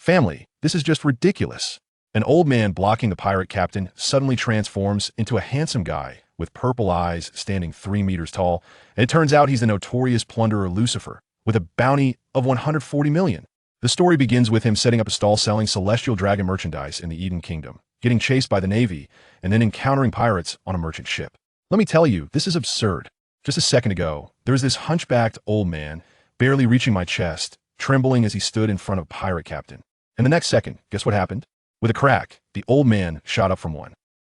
Family, this is just ridiculous. An old man blocking the pirate captain suddenly transforms into a handsome guy with purple eyes standing 3 meters tall, and it turns out he's the notorious plunderer Lucifer, with a bounty of 140 million. The story begins with him setting up a stall selling celestial dragon merchandise in the Eden Kingdom, getting chased by the Navy, and then encountering pirates on a merchant ship. Let me tell you, this is absurd. Just a second ago, there was this hunchbacked old man, barely reaching my chest, trembling as he stood in front of a pirate captain. And the next second, guess what happened? With a crack, the old man shot up from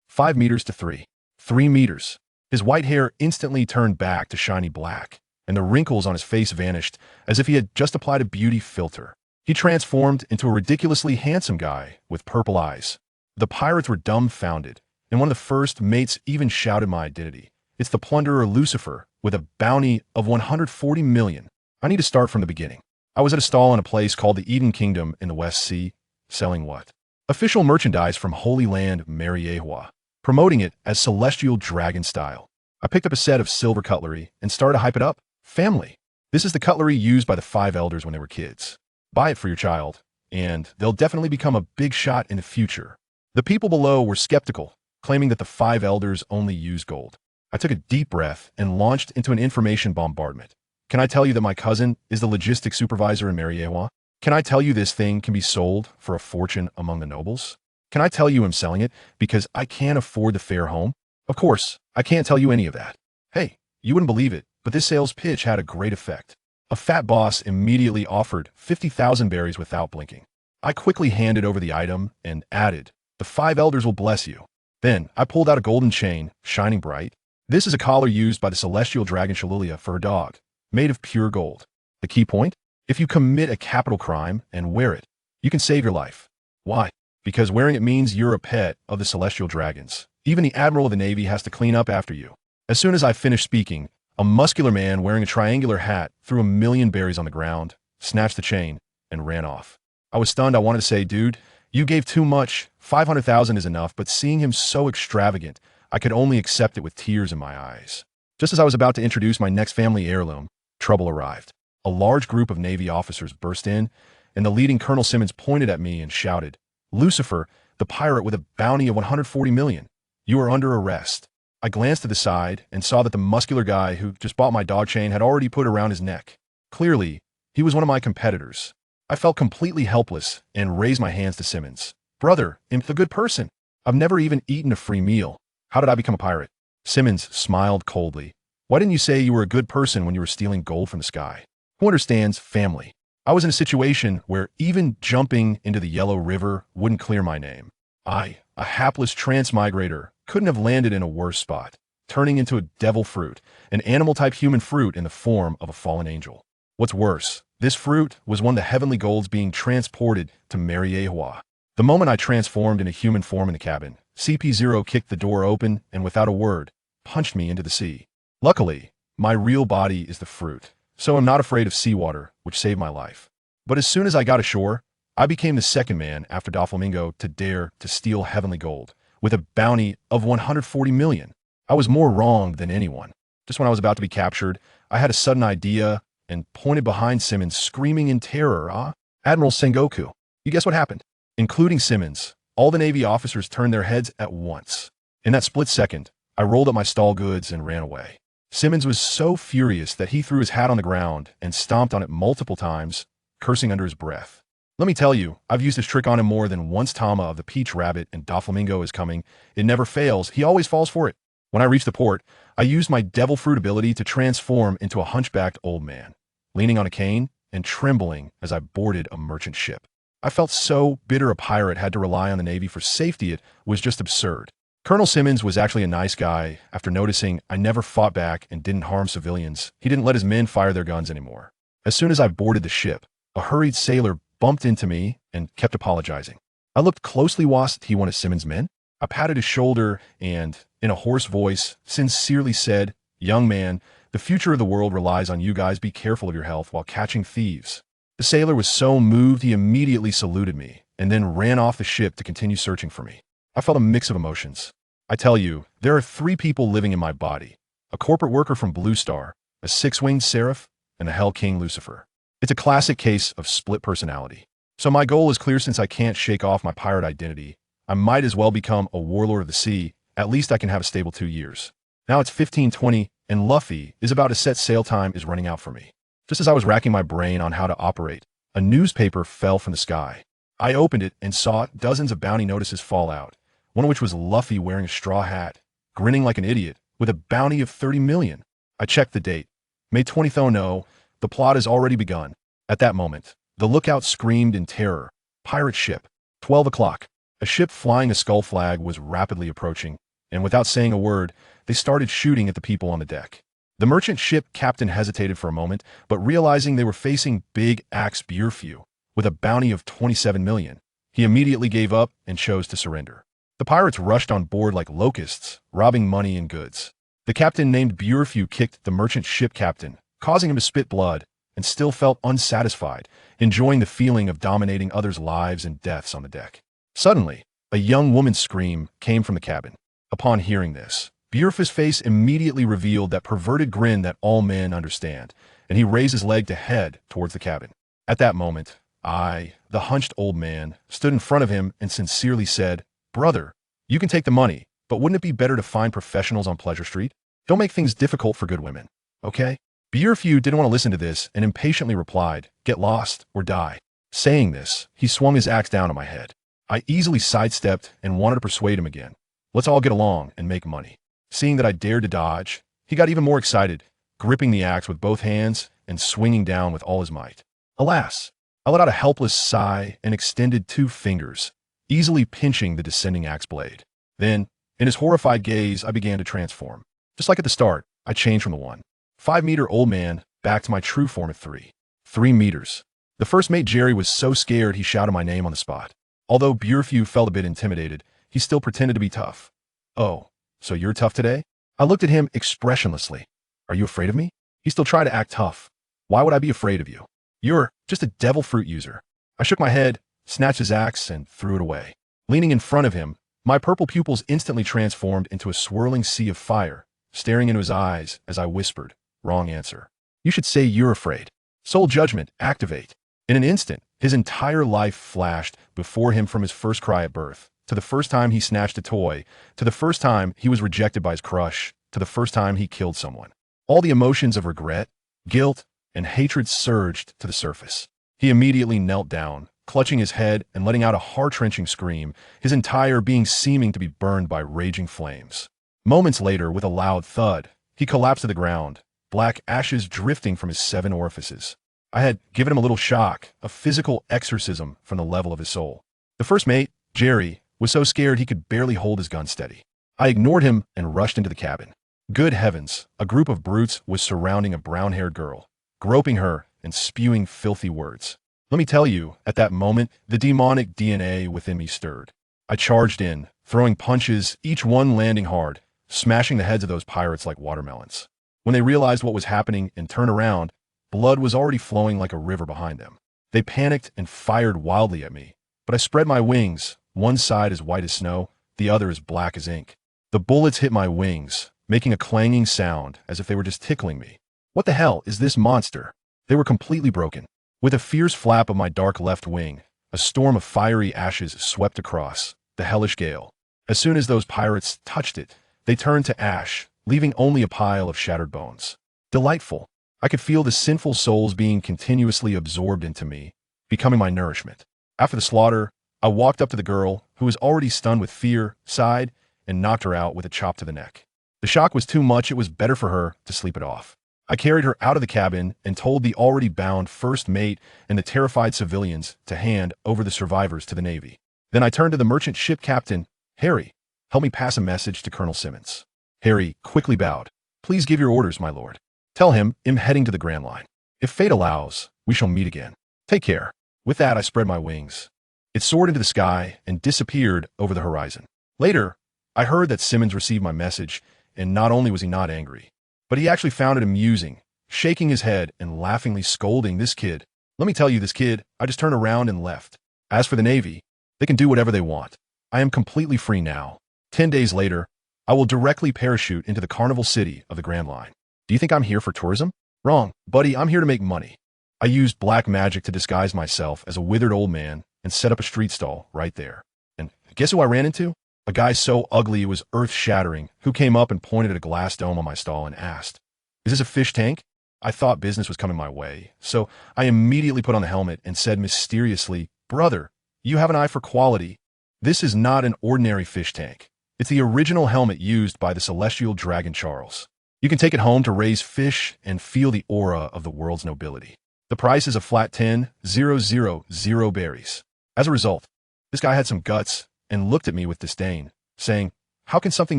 5 meters to 3 meters. His white hair instantly turned back to shiny black, and the wrinkles on his face vanished as if he had just applied a beauty filter. He transformed into a ridiculously handsome guy with purple eyes. The pirates were dumbfounded, and one of the first mates even shouted my identity. It's the plunderer Lucifer, with a bounty of 140 million. I need to start from the beginning. I was at a stall in a place called the Eden Kingdom in the West Sea, selling what? Official merchandise from Holy Land Mariewa, promoting it as celestial dragon style. I picked up a set of silver cutlery and started to hype it up. Family. This is the cutlery used by the 5 elders when they were kids. Buy it for your child, and they'll definitely become a big shot in the future. The people below were skeptical, claiming that the 5 elders only use gold. I took a deep breath and launched into an information bombardment. Can I tell you that my cousin is the logistics supervisor in Mariewa? Can I tell you this thing can be sold for a fortune among the nobles? Can I tell you I'm selling it because I can't afford the fare home? Of course, I can't tell you any of that. Hey, you wouldn't believe it, but this sales pitch had a great effect. A fat boss immediately offered 50,000 berries without blinking. I quickly handed over the item and added, "The 5 elders will bless you." Then I pulled out a golden chain, shining bright. This is a collar used by the celestial dragon Shalulia for her dog, made of pure gold. The key point? If you commit a capital crime and wear it, you can save your life. Why? Because wearing it means you're a pet of the celestial dragons. Even the admiral of the Navy has to clean up after you. As soon as I finished speaking, a muscular man wearing a triangular hat threw 1,000,000 berries on the ground, snatched the chain, and ran off. I was stunned. I wanted to say, dude, you gave too much. 500,000 is enough, but seeing him so extravagant, I could only accept it with tears in my eyes. Just as I was about to introduce my next family heirloom, trouble arrived. A large group of Navy officers burst in, and the leading Colonel Simmons pointed at me and shouted, "Lucifer, the pirate with a bounty of 140 million. You are under arrest." I glanced to the side and saw that the muscular guy who just bought my dog chain had already put it around his neck. Clearly, he was one of my competitors. I felt completely helpless and raised my hands to Simmons. "Brother, I'm a good person. I've never even eaten a free meal. How did I become a pirate?" Simmons smiled coldly. "Why didn't you say you were a good person when you were stealing gold from the sky? Who understands family? I was in a situation where even jumping into the Yellow River wouldn't clear my name. I, a hapless transmigrator, couldn't have landed in a worse spot, turning into a devil fruit, an animal-type human fruit in the form of a fallen angel. What's worse, this fruit was one of the heavenly golds being transported to Mariewa. The moment I transformed into human form in the cabin, CP0 kicked the door open and without a word, punched me into the sea. Luckily, my real body is the fruit, so I'm not afraid of seawater, which saved my life. But as soon as I got ashore, I became the second man after Doflamingo to dare to steal heavenly gold, with a bounty of 140 million. I was more wrong than anyone. Just when I was about to be captured, I had a sudden idea and pointed behind Simmons, screaming in terror, "Admiral Sengoku." You guess what happened? Including Simmons, all the Navy officers turned their heads at once. In that split second, I rolled up my stall goods and ran away. Simmons was so furious that he threw his hat on the ground and stomped on it multiple times, cursing under his breath. Let me tell you, I've used this trick on him more than once. Tama of the Peach Rabbit and Doflamingo is coming. It never fails. He always falls for it. When I reached the port, I used my devil fruit ability to transform into a hunchbacked old man, leaning on a cane and trembling as I boarded a merchant ship. I felt so bitter a pirate had to rely on the Navy for safety. It was just absurd. Colonel Simmons was actually a nice guy. After noticing I never fought back and didn't harm civilians, he didn't let his men fire their guns anymore. As soon as I boarded the ship, a hurried sailor bumped into me and kept apologizing. I looked closely. Was he one of Simmons' men? I patted his shoulder and, in a hoarse voice, sincerely said, "Young man, the future of the world relies on you guys. Be careful of your health while catching thieves." The sailor was so moved he immediately saluted me and then ran off the ship to continue searching for me. I felt a mix of emotions. I tell you, there are 3 people living in my body: a corporate worker from Blue Star, a 6-winged seraph, and the Hell King Lucifer. It's a classic case of split personality. So my goal is clear. Since I can't shake off my pirate identity, I might as well become a warlord of the sea. At least I can have a stable 2 years. Now it's 15:20, and Luffy is about to set sail. Time is running out for me. Just as I was racking my brain on how to operate, a newspaper fell from the sky. I opened it and saw dozens of bounty notices fall out, one of which was Luffy wearing a straw hat, grinning like an idiot, with a bounty of 30 million. I checked the date. May 20th. Oh no, the plot has already begun. At that moment, the lookout screamed in terror. Pirate ship. 12 o'clock. A ship flying a skull flag was rapidly approaching, and without saying a word, they started shooting at the people on the deck. The merchant ship captain hesitated for a moment, but realizing they were facing Big Axe Bierfew with a bounty of 27 million, he immediately gave up and chose to surrender. The pirates rushed on board like locusts, robbing money and goods. The captain named Bierfew kicked the merchant ship captain, causing him to spit blood, and still felt unsatisfied, enjoying the feeling of dominating others' lives and deaths on the deck. Suddenly, a young woman's scream came from the cabin. Upon hearing this, Bierfew's face immediately revealed that perverted grin that all men understand, and he raised his leg to head towards the cabin. At that moment, I, the hunched old man, stood in front of him and sincerely said, "Brother, you can take the money, but wouldn't it be better to find professionals on Pleasure Street? Don't make things difficult for good women, okay?" Bierfew didn't want to listen to this and impatiently replied, "Get lost or die." Saying this, he swung his axe down on my head. I easily sidestepped and wanted to persuade him again. Let's all get along and make money. Seeing that I dared to dodge, he got even more excited, gripping the axe with both hands and swinging down with all his might. Alas, I let out a helpless sigh and extended 2 fingers, easily pinching the descending axe blade. Then, in his horrified gaze, I began to transform. Just like at the start, I changed from the 1.5-meter old man back to my true form of 3 meters. The first mate, Jerry, was so scared he shouted my name on the spot. Although Bierfew felt a bit intimidated, he still pretended to be tough. "Oh, so you're tough today?" I looked at him expressionlessly. "Are you afraid of me?" He still tried to act tough. "Why would I be afraid of you? You're just a devil fruit user." I shook my head, snatched his axe, and threw it away. Leaning in front of him, my purple pupils instantly transformed into a swirling sea of fire, staring into his eyes as I whispered, "Wrong answer. You should say you're afraid. Soul judgment, activate." In an instant, his entire life flashed before him, from his first cry at birth, to the first time he snatched a toy, to the first time he was rejected by his crush, to the first time he killed someone. All the emotions of regret, guilt, and hatred surged to the surface. He immediately knelt down, clutching his head and letting out a heart-wrenching scream, his entire being seeming to be burned by raging flames. Moments later, with a loud thud, he collapsed to the ground, black ashes drifting from his 7 orifices. I had given him a little shock, a physical exorcism from the level of his soul. The first mate, Jerry, was so scared he could barely hold his gun steady. I ignored him and rushed into the cabin. Good heavens, a group of brutes was surrounding a brown-haired girl, groping her and spewing filthy words. Let me tell you, at that moment, the demonic DNA within me stirred. I charged in, throwing punches, each one landing hard, smashing the heads of those pirates like watermelons. When they realized what was happening and turned around, blood was already flowing like a river behind them. They panicked and fired wildly at me, but I spread my wings, one side as white as snow, the other as black as ink. The bullets hit my wings, making a clanging sound as if they were just tickling me. What the hell is this monster? They were completely broken. With a fierce flap of my dark left wing, a storm of fiery ashes swept across, the hellish gale. As soon as those pirates touched it, they turned to ash, leaving only a pile of shattered bones. Delightful. I could feel the sinful souls being continuously absorbed into me, becoming my nourishment. After the slaughter, I walked up to the girl, who was already stunned with fear, sighed, and knocked her out with a chop to the neck. The shock was too much. It was better for her to sleep it off. I carried her out of the cabin and told the already bound first mate and the terrified civilians to hand over the survivors to the Navy. Then I turned to the merchant ship captain. "Harry, help me pass a message to Colonel Simmons." Harry quickly bowed. "Please give your orders, my lord. Tell him I'm heading to the Grand Line. If fate allows, we shall meet again. Take care." With that, I spread my wings. It soared into the sky and disappeared over the horizon. Later, I heard that Simmons received my message, and not only was he not angry, but he actually found it amusing, shaking his head and laughingly scolding this kid. Let me tell you, this kid, I just turned around and left. As for the Navy, they can do whatever they want. I am completely free now. 10 days later, I will directly parachute into the carnival city of the Grand Line. Do you think I'm here for tourism? Wrong, buddy, I'm here to make money. I used black magic to disguise myself as a withered old man and set up a street stall right there. And guess who I ran into? A guy so ugly it was earth-shattering, who came up and pointed at a glass dome on my stall and asked, "Is this a fish tank?" I thought business was coming my way, so I immediately put on the helmet and said mysteriously, "Brother, you have an eye for quality. This is not an ordinary fish tank. It's the original helmet used by the celestial dragon Charles. You can take it home to raise fish and feel the aura of the world's nobility. The price is a flat 10,000 berries." As a result, this guy had some guts and looked at me with disdain, saying, "How can something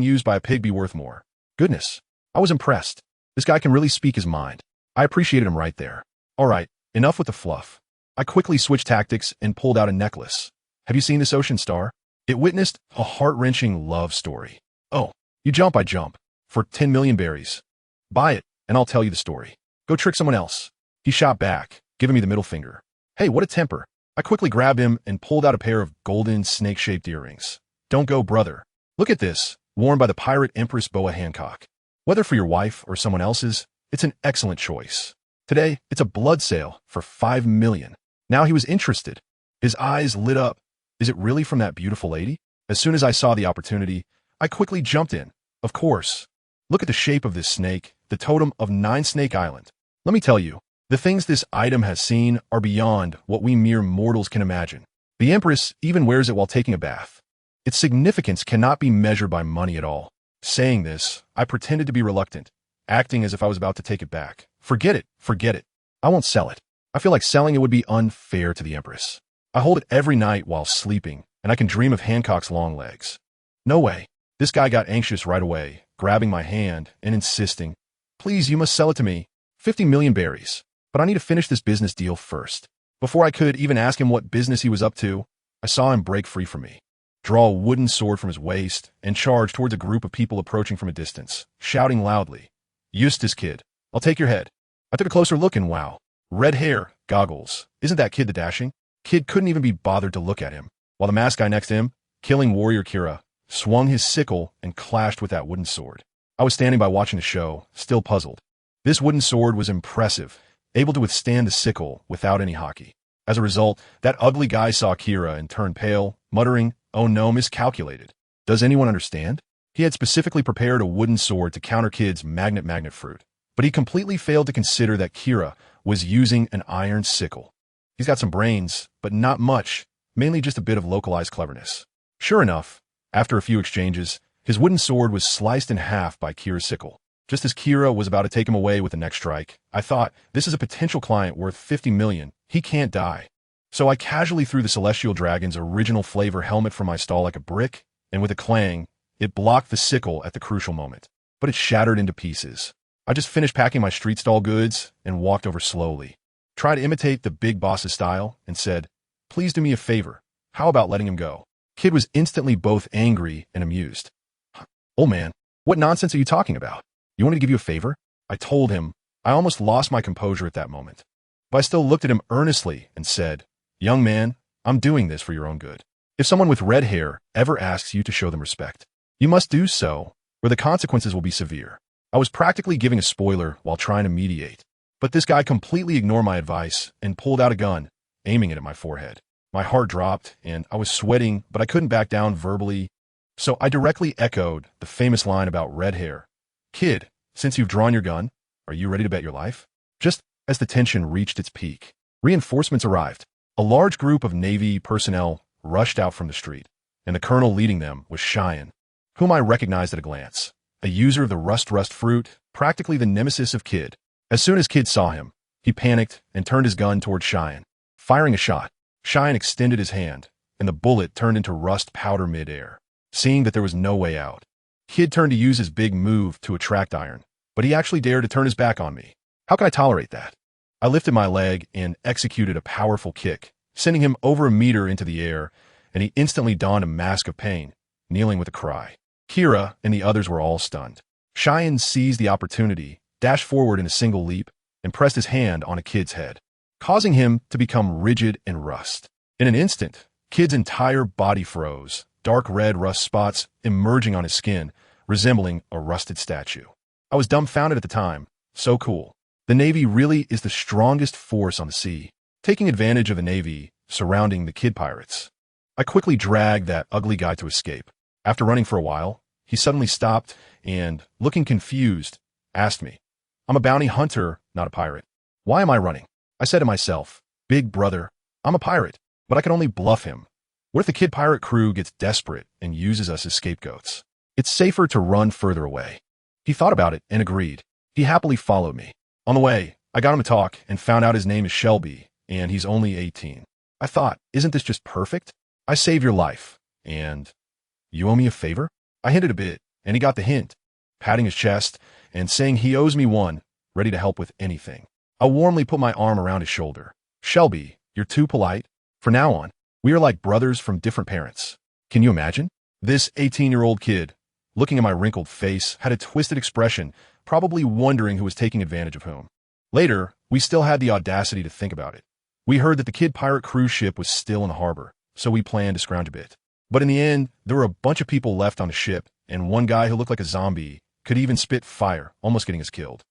used by a pig be worth more?" Goodness, I was impressed. This guy can really speak his mind. I appreciated him right there. All right, enough with the fluff. I quickly switched tactics and pulled out a necklace. Have you seen this ocean star? It witnessed a heart-wrenching love story. Oh, you jump, I jump. For 10 million berries. Buy it, and I'll tell you the story. Go trick someone else. He shot back, giving me the middle finger. Hey, what a temper. I quickly grabbed him and pulled out a pair of golden snake-shaped earrings. Don't go, brother. Look at this, worn by the pirate Empress Boa Hancock. Whether for your wife or someone else's, it's an excellent choice. Today, it's a blood sale for 5 million. Now he was interested. His eyes lit up. Is it really from that beautiful lady? As soon as I saw the opportunity, I quickly jumped in. Of course. Look at the shape of this snake, the totem of Nine Snake Island. Let me tell you, the things this item has seen are beyond what we mere mortals can imagine. The Empress even wears it while taking a bath. Its significance cannot be measured by money at all. Saying this, I pretended to be reluctant, acting as if I was about to take it back. Forget it, forget it. I won't sell it. I feel like selling it would be unfair to the Empress. I hold it every night while sleeping, and I can dream of Hancock's long legs. No way. This guy got anxious right away, grabbing my hand and insisting, "Please, you must sell it to me. 50 million berries. But I need to finish this business deal first." Before I could even ask him what business he was up to, I saw him break free from me, draw a wooden sword from his waist, and charge towards a group of people approaching from a distance, shouting loudly, "Eustace, kid, I'll take your head." I took a closer look and wow. Red hair, goggles. Isn't that kid the dashing? Kid couldn't even be bothered to look at him, while the masked guy next to him, killing warrior Kira, swung his sickle and clashed with that wooden sword. I was standing by watching the show, still puzzled. This wooden sword was impressive, able to withstand the sickle without any hockey. As a result, that ugly guy saw Kira and turned pale, muttering, "Oh no, miscalculated." Does anyone understand? He had specifically prepared a wooden sword to counter Kid's magnet fruit, but he completely failed to consider that Kira was using an iron sickle. He's got some brains, but not much, mainly just a bit of localized cleverness. Sure enough, after a few exchanges, his wooden sword was sliced in half by Kira's sickle. Just as Kira was about to take him away with the next strike, I thought, this is a potential client worth 50 million. He can't die. So I casually threw the Celestial Dragon's original flavor helmet from my stall like a brick, and with a clang, it blocked the sickle at the crucial moment. But it shattered into pieces. I just finished packing my street stall goods and walked over slowly. Tried to imitate the big boss's style and said, "Please do me a favor. How about letting him go?" Kid was instantly both angry and amused. "Old man, what nonsense are you talking about? You want me to give you a favor?" I told him. I almost lost my composure at that moment. But I still looked at him earnestly and said, "Young man, I'm doing this for your own good. If someone with red hair ever asks you to show them respect, you must do so, or the consequences will be severe." I was practically giving a spoiler while trying to mediate. But this guy completely ignored my advice and pulled out a gun, aiming it at my forehead. My heart dropped, and I was sweating, but I couldn't back down verbally. So I directly echoed the famous line about red hair. "Kid, since you've drawn your gun, are you ready to bet your life?" Just as the tension reached its peak, reinforcements arrived. A large group of Navy personnel rushed out from the street, and the colonel leading them was Cheyenne, whom I recognized at a glance. A user of the rust fruit, practically the nemesis of Kid. As soon as Kid saw him, he panicked and turned his gun toward Cheyenne. Firing a shot, Cheyenne extended his hand, and the bullet turned into rust powder mid-air. Seeing that there was no way out, Kid turned to use his big move to attract iron, but he actually dared to turn his back on me. How could I tolerate that? I lifted my leg and executed a powerful kick, sending him over a meter into the air, and he instantly donned a mask of pain, kneeling with a cry. Kira and the others were all stunned. Cheyenne seized the opportunity, dashed forward in a single leap, and pressed his hand on a Kid's head, causing him to become rigid and rust. In an instant, Kid's entire body froze, dark red rust spots emerging on his skin, resembling a rusted statue. I was dumbfounded at the time. So cool. The Navy really is the strongest force on the sea, taking advantage of the Navy surrounding the kid pirates. I quickly dragged that ugly guy to escape. After running for a while, he suddenly stopped and, looking confused, asked me, "I'm a bounty hunter, not a pirate. Why am I running?" I said to myself, "Big brother, I'm a pirate, but I can only bluff him. What if the kid pirate crew gets desperate and uses us as scapegoats? It's safer to run further away." He thought about it and agreed. He happily followed me. On the way, I got him to talk and found out his name is Shelby, and he's only 18. I thought, isn't this just perfect? I saved your life, and you owe me a favor? I hinted a bit, and he got the hint, patting his chest and saying he owes me one, ready to help with anything. I warmly put my arm around his shoulder. "Shelby, you're too polite. From now on, we are like brothers from different parents." Can you imagine? This 18-year-old kid, looking at my wrinkled face, had a twisted expression, probably wondering who was taking advantage of whom. Later, we still had the audacity to think about it. We heard that the kid pirate cruise ship was still in the harbor, so we planned to scrounge a bit. But in the end, there were a bunch of people left on the ship, and one guy who looked like a zombie could even spit fire, almost getting us killed.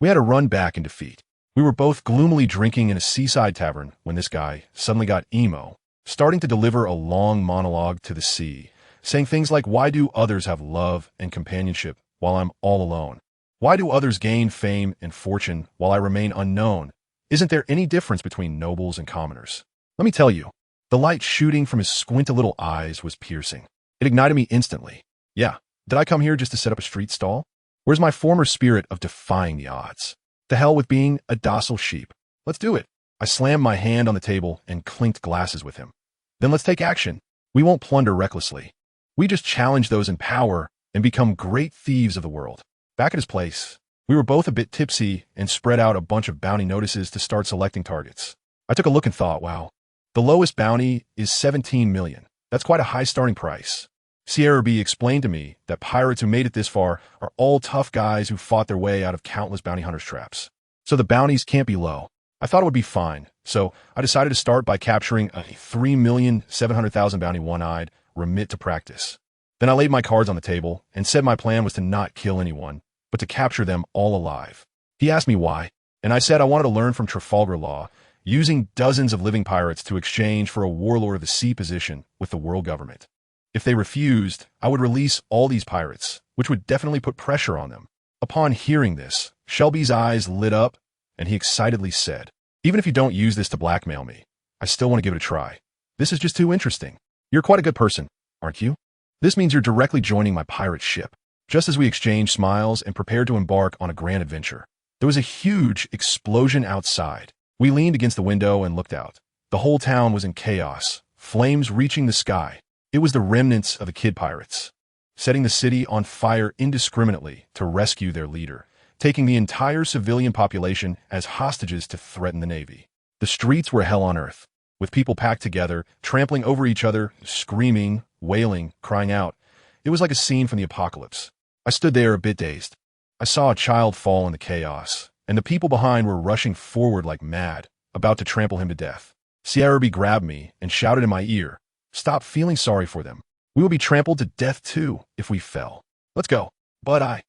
We had to run back in defeat. We were both gloomily drinking in a seaside tavern when this guy suddenly got emo, starting to deliver a long monologue to the sea, saying things like, "Why do others have love and companionship while I'm all alone? Why do others gain fame and fortune while I remain unknown? Isn't there any difference between nobles and commoners?" Let me tell you, the light shooting from his squinty little eyes was piercing. It ignited me instantly. Yeah, did I come here just to set up a street stall? Where's my former spirit of defying the odds? To hell with being a docile sheep. Let's do it. I slammed my hand on the table and clinked glasses with him. Then let's take action. We won't plunder recklessly. We just challenge those in power and become great thieves of the world. Back at his place, we were both a bit tipsy and spread out a bunch of bounty notices to start selecting targets. I took a look and thought, wow, the lowest bounty is 17 million. That's quite a high starting price. Sierra B explained to me that pirates who made it this far are all tough guys who fought their way out of countless bounty hunters' traps. So the bounties can't be low. I thought it would be fine, so I decided to start by capturing a 3,700,000 bounty one-eyed, remit to practice. Then I laid my cards on the table and said my plan was to not kill anyone, but to capture them all alive. He asked me why, and I said I wanted to learn from Trafalgar Law, using dozens of living pirates to exchange for a warlord of the sea position with the world government. If they refused, I would release all these pirates, which would definitely put pressure on them. Upon hearing this, Shelby's eyes lit up, and he excitedly said, "Even if you don't use this to blackmail me, I still want to give it a try. This is just too interesting. You're quite a good person, aren't you? This means you're directly joining my pirate ship." Just as we exchanged smiles and prepared to embark on a grand adventure, there was a huge explosion outside. We leaned against the window and looked out. The whole town was in chaos, flames reaching the sky. It was the remnants of the kid pirates, setting the city on fire indiscriminately to rescue their leader, taking the entire civilian population as hostages to threaten the Navy. The streets were hell on earth, with people packed together, trampling over each other, screaming, wailing, crying out. It was like a scene from the apocalypse. I stood there a bit dazed. I saw a child fall in the chaos, and the people behind were rushing forward like mad, about to trample him to death. Sierra B grabbed me and shouted in my ear, "Stop feeling sorry for them. We will be trampled to death too if we fell. Let's go." But I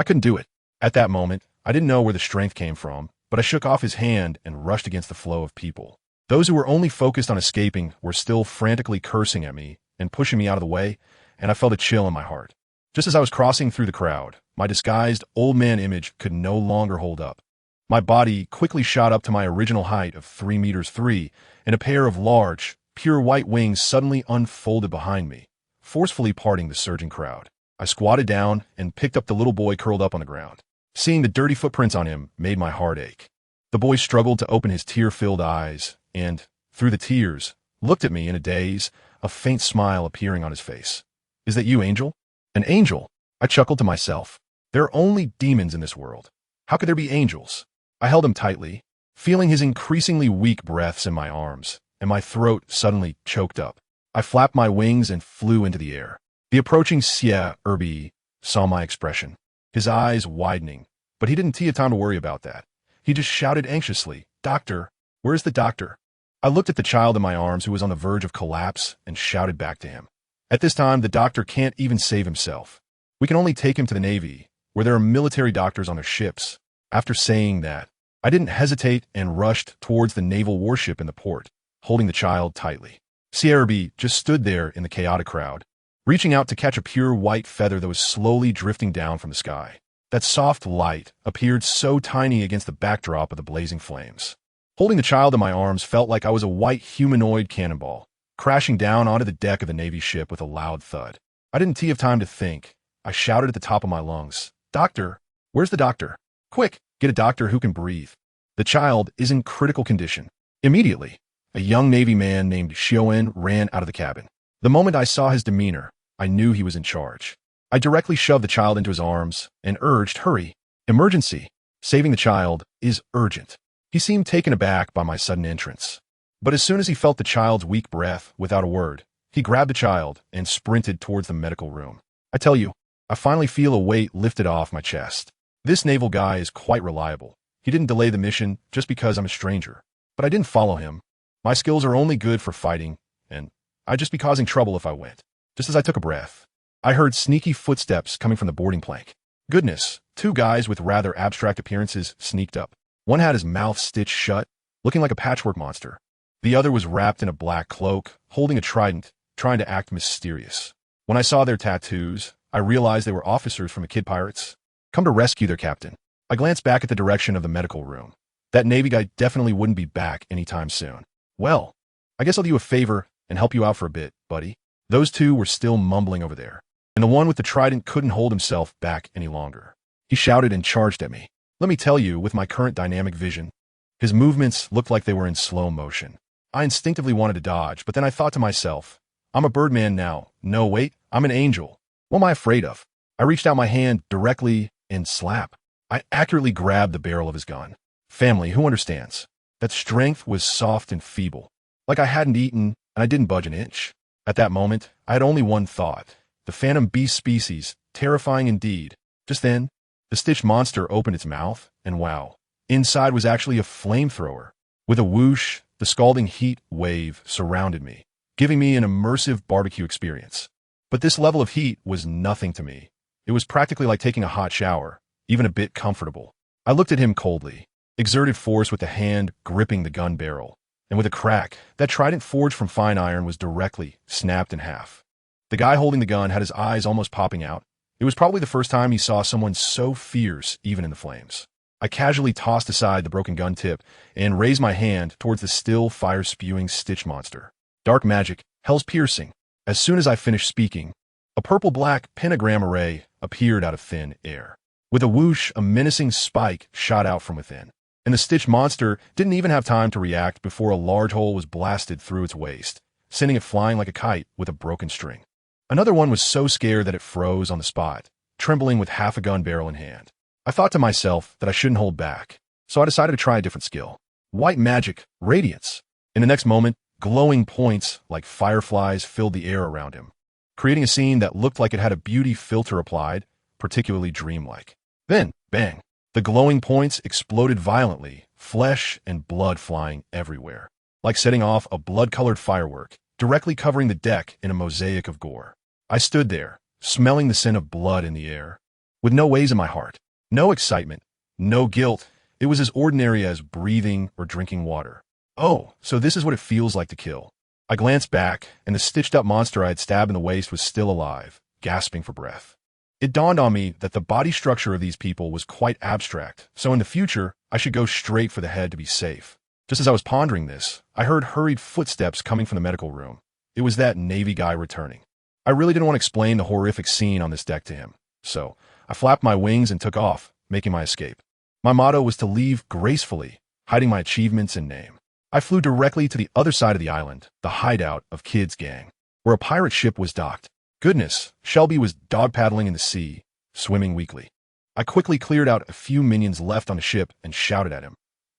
couldn't do it. At that moment, I didn't know where the strength came from, but I shook off his hand and rushed against the flow of people. Those who were only focused on escaping were still frantically cursing at me and pushing me out of the way, and I felt a chill in my heart. Just as I was crossing through the crowd, my disguised old man image could no longer hold up. My body quickly shot up to my original height of 3 meters 3, and a pair of large, pure white wings suddenly unfolded behind me, forcefully parting the surging crowd. I squatted down and picked up the little boy curled up on the ground. Seeing the dirty footprints on him made my heart ache. The boy struggled to open his tear-filled eyes and, through the tears, looked at me in a daze, a faint smile appearing on his face. "Is that you, Angel?" "An angel?" I chuckled to myself. There are only demons in this world. How could there be angels? I held him tightly, feeling his increasingly weak breaths in my arms, and my throat suddenly choked up. I flapped my wings and flew into the air. The approaching Sierra B saw my expression, his eyes widening, but he didn't have time to worry about that. He just shouted anxiously, "Doctor, where's the doctor?" I looked at the child in my arms who was on the verge of collapse and shouted back to him. At this time, the doctor can't even save himself. We can only take him to the Navy, where there are military doctors on their ships. After saying that, I didn't hesitate and rushed towards the naval warship in the port, holding the child tightly. CRB just stood there in the chaotic crowd, reaching out to catch a pure white feather that was slowly drifting down from the sky. That soft light appeared so tiny against the backdrop of the blazing flames. Holding the child in my arms felt like I was a white humanoid cannonball, crashing down onto the deck of the Navy ship with a loud thud. I didn't have time to think. I shouted at the top of my lungs, "Doctor! Where's the doctor? Quick, get a doctor who can breathe. The child is in critical condition." Immediately, a young Navy man named Zoan ran out of the cabin. The moment I saw his demeanor, I knew he was in charge. I directly shoved the child into his arms and urged, "Hurry! Emergency! Saving the child is urgent." He seemed taken aback by my sudden entrance. But as soon as he felt the child's weak breath, without a word, he grabbed the child and sprinted towards the medical room. I tell you, I finally feel a weight lifted off my chest. This naval guy is quite reliable. He didn't delay the mission just because I'm a stranger. But I didn't follow him. My skills are only good for fighting, and I'd just be causing trouble if I went. Just as I took a breath, I heard sneaky footsteps coming from the boarding plank. Goodness, two guys with rather abstract appearances sneaked up. One had his mouth stitched shut, looking like a patchwork monster. The other was wrapped in a black cloak, holding a trident, trying to act mysterious. When I saw their tattoos, I realized they were officers from the Kid Pirates, come to rescue their captain. I glanced back at the direction of the medical room. That Navy guy definitely wouldn't be back anytime soon. "Well, I guess I'll do you a favor and help you out for a bit, buddy." Those two were still mumbling over there, and the one with the trident couldn't hold himself back any longer. He shouted and charged at me. Let me tell you, with my current dynamic vision, his movements looked like they were in slow motion. I instinctively wanted to dodge, but then I thought to myself, I'm a birdman now. No, wait, I'm an angel. What am I afraid of? I reached out my hand directly and slap. I accurately grabbed the barrel of his gun. Family, who understands? That strength was soft and feeble, like I hadn't eaten and I didn't budge an inch. At that moment, I had only one thought. The phantom beast species, terrifying indeed. Just then, the stitched monster opened its mouth, and wow, inside was actually a flamethrower. With a whoosh, the scalding heat wave surrounded me, giving me an immersive barbecue experience. But this level of heat was nothing to me. It was practically like taking a hot shower, even a bit comfortable. I looked at him coldly, exerted force with the hand gripping the gun barrel, and with a crack, that trident forged from fine iron was directly snapped in half. The guy holding the gun had his eyes almost popping out. It was probably the first time he saw someone so fierce, even in the flames. I casually tossed aside the broken gun tip and raised my hand towards the still fire-spewing stitch monster. Dark magic, hell's piercing. As soon as I finished speaking, a purple-black pentagram array appeared out of thin air. With a whoosh, a menacing spike shot out from within, and the stitch monster didn't even have time to react before a large hole was blasted through its waist, sending it flying like a kite with a broken string. Another one was so scared that it froze on the spot, trembling with half a gun barrel in hand. I thought to myself that I shouldn't hold back, so I decided to try a different skill. White magic, radiance. In the next moment, glowing points like fireflies filled the air around him, creating a scene that looked like it had a beauty filter applied, particularly dreamlike. Then, bang, the glowing points exploded violently, flesh and blood flying everywhere, like setting off a blood-colored firework, directly covering the deck in a mosaic of gore. I stood there, smelling the scent of blood in the air, with no ways in my heart, no excitement, no guilt. It was as ordinary as breathing or drinking water. Oh, so this is what it feels like to kill. I glanced back, and the stitched-up monster I had stabbed in the waist was still alive, gasping for breath. It dawned on me that the body structure of these people was quite abstract, so in the future, I should go straight for the head to be safe. Just as I was pondering this, I heard hurried footsteps coming from the medical room. It was that Navy guy returning. I really didn't want to explain the horrific scene on this deck to him, so I flapped my wings and took off, making my escape. My motto was to leave gracefully, hiding my achievements and name. I flew directly to the other side of the island, the hideout of Kid's gang, where a pirate ship was docked. Goodness, Shelby was dog-paddling in the sea, swimming weakly. I quickly cleared out a few minions left on the ship and shouted at him.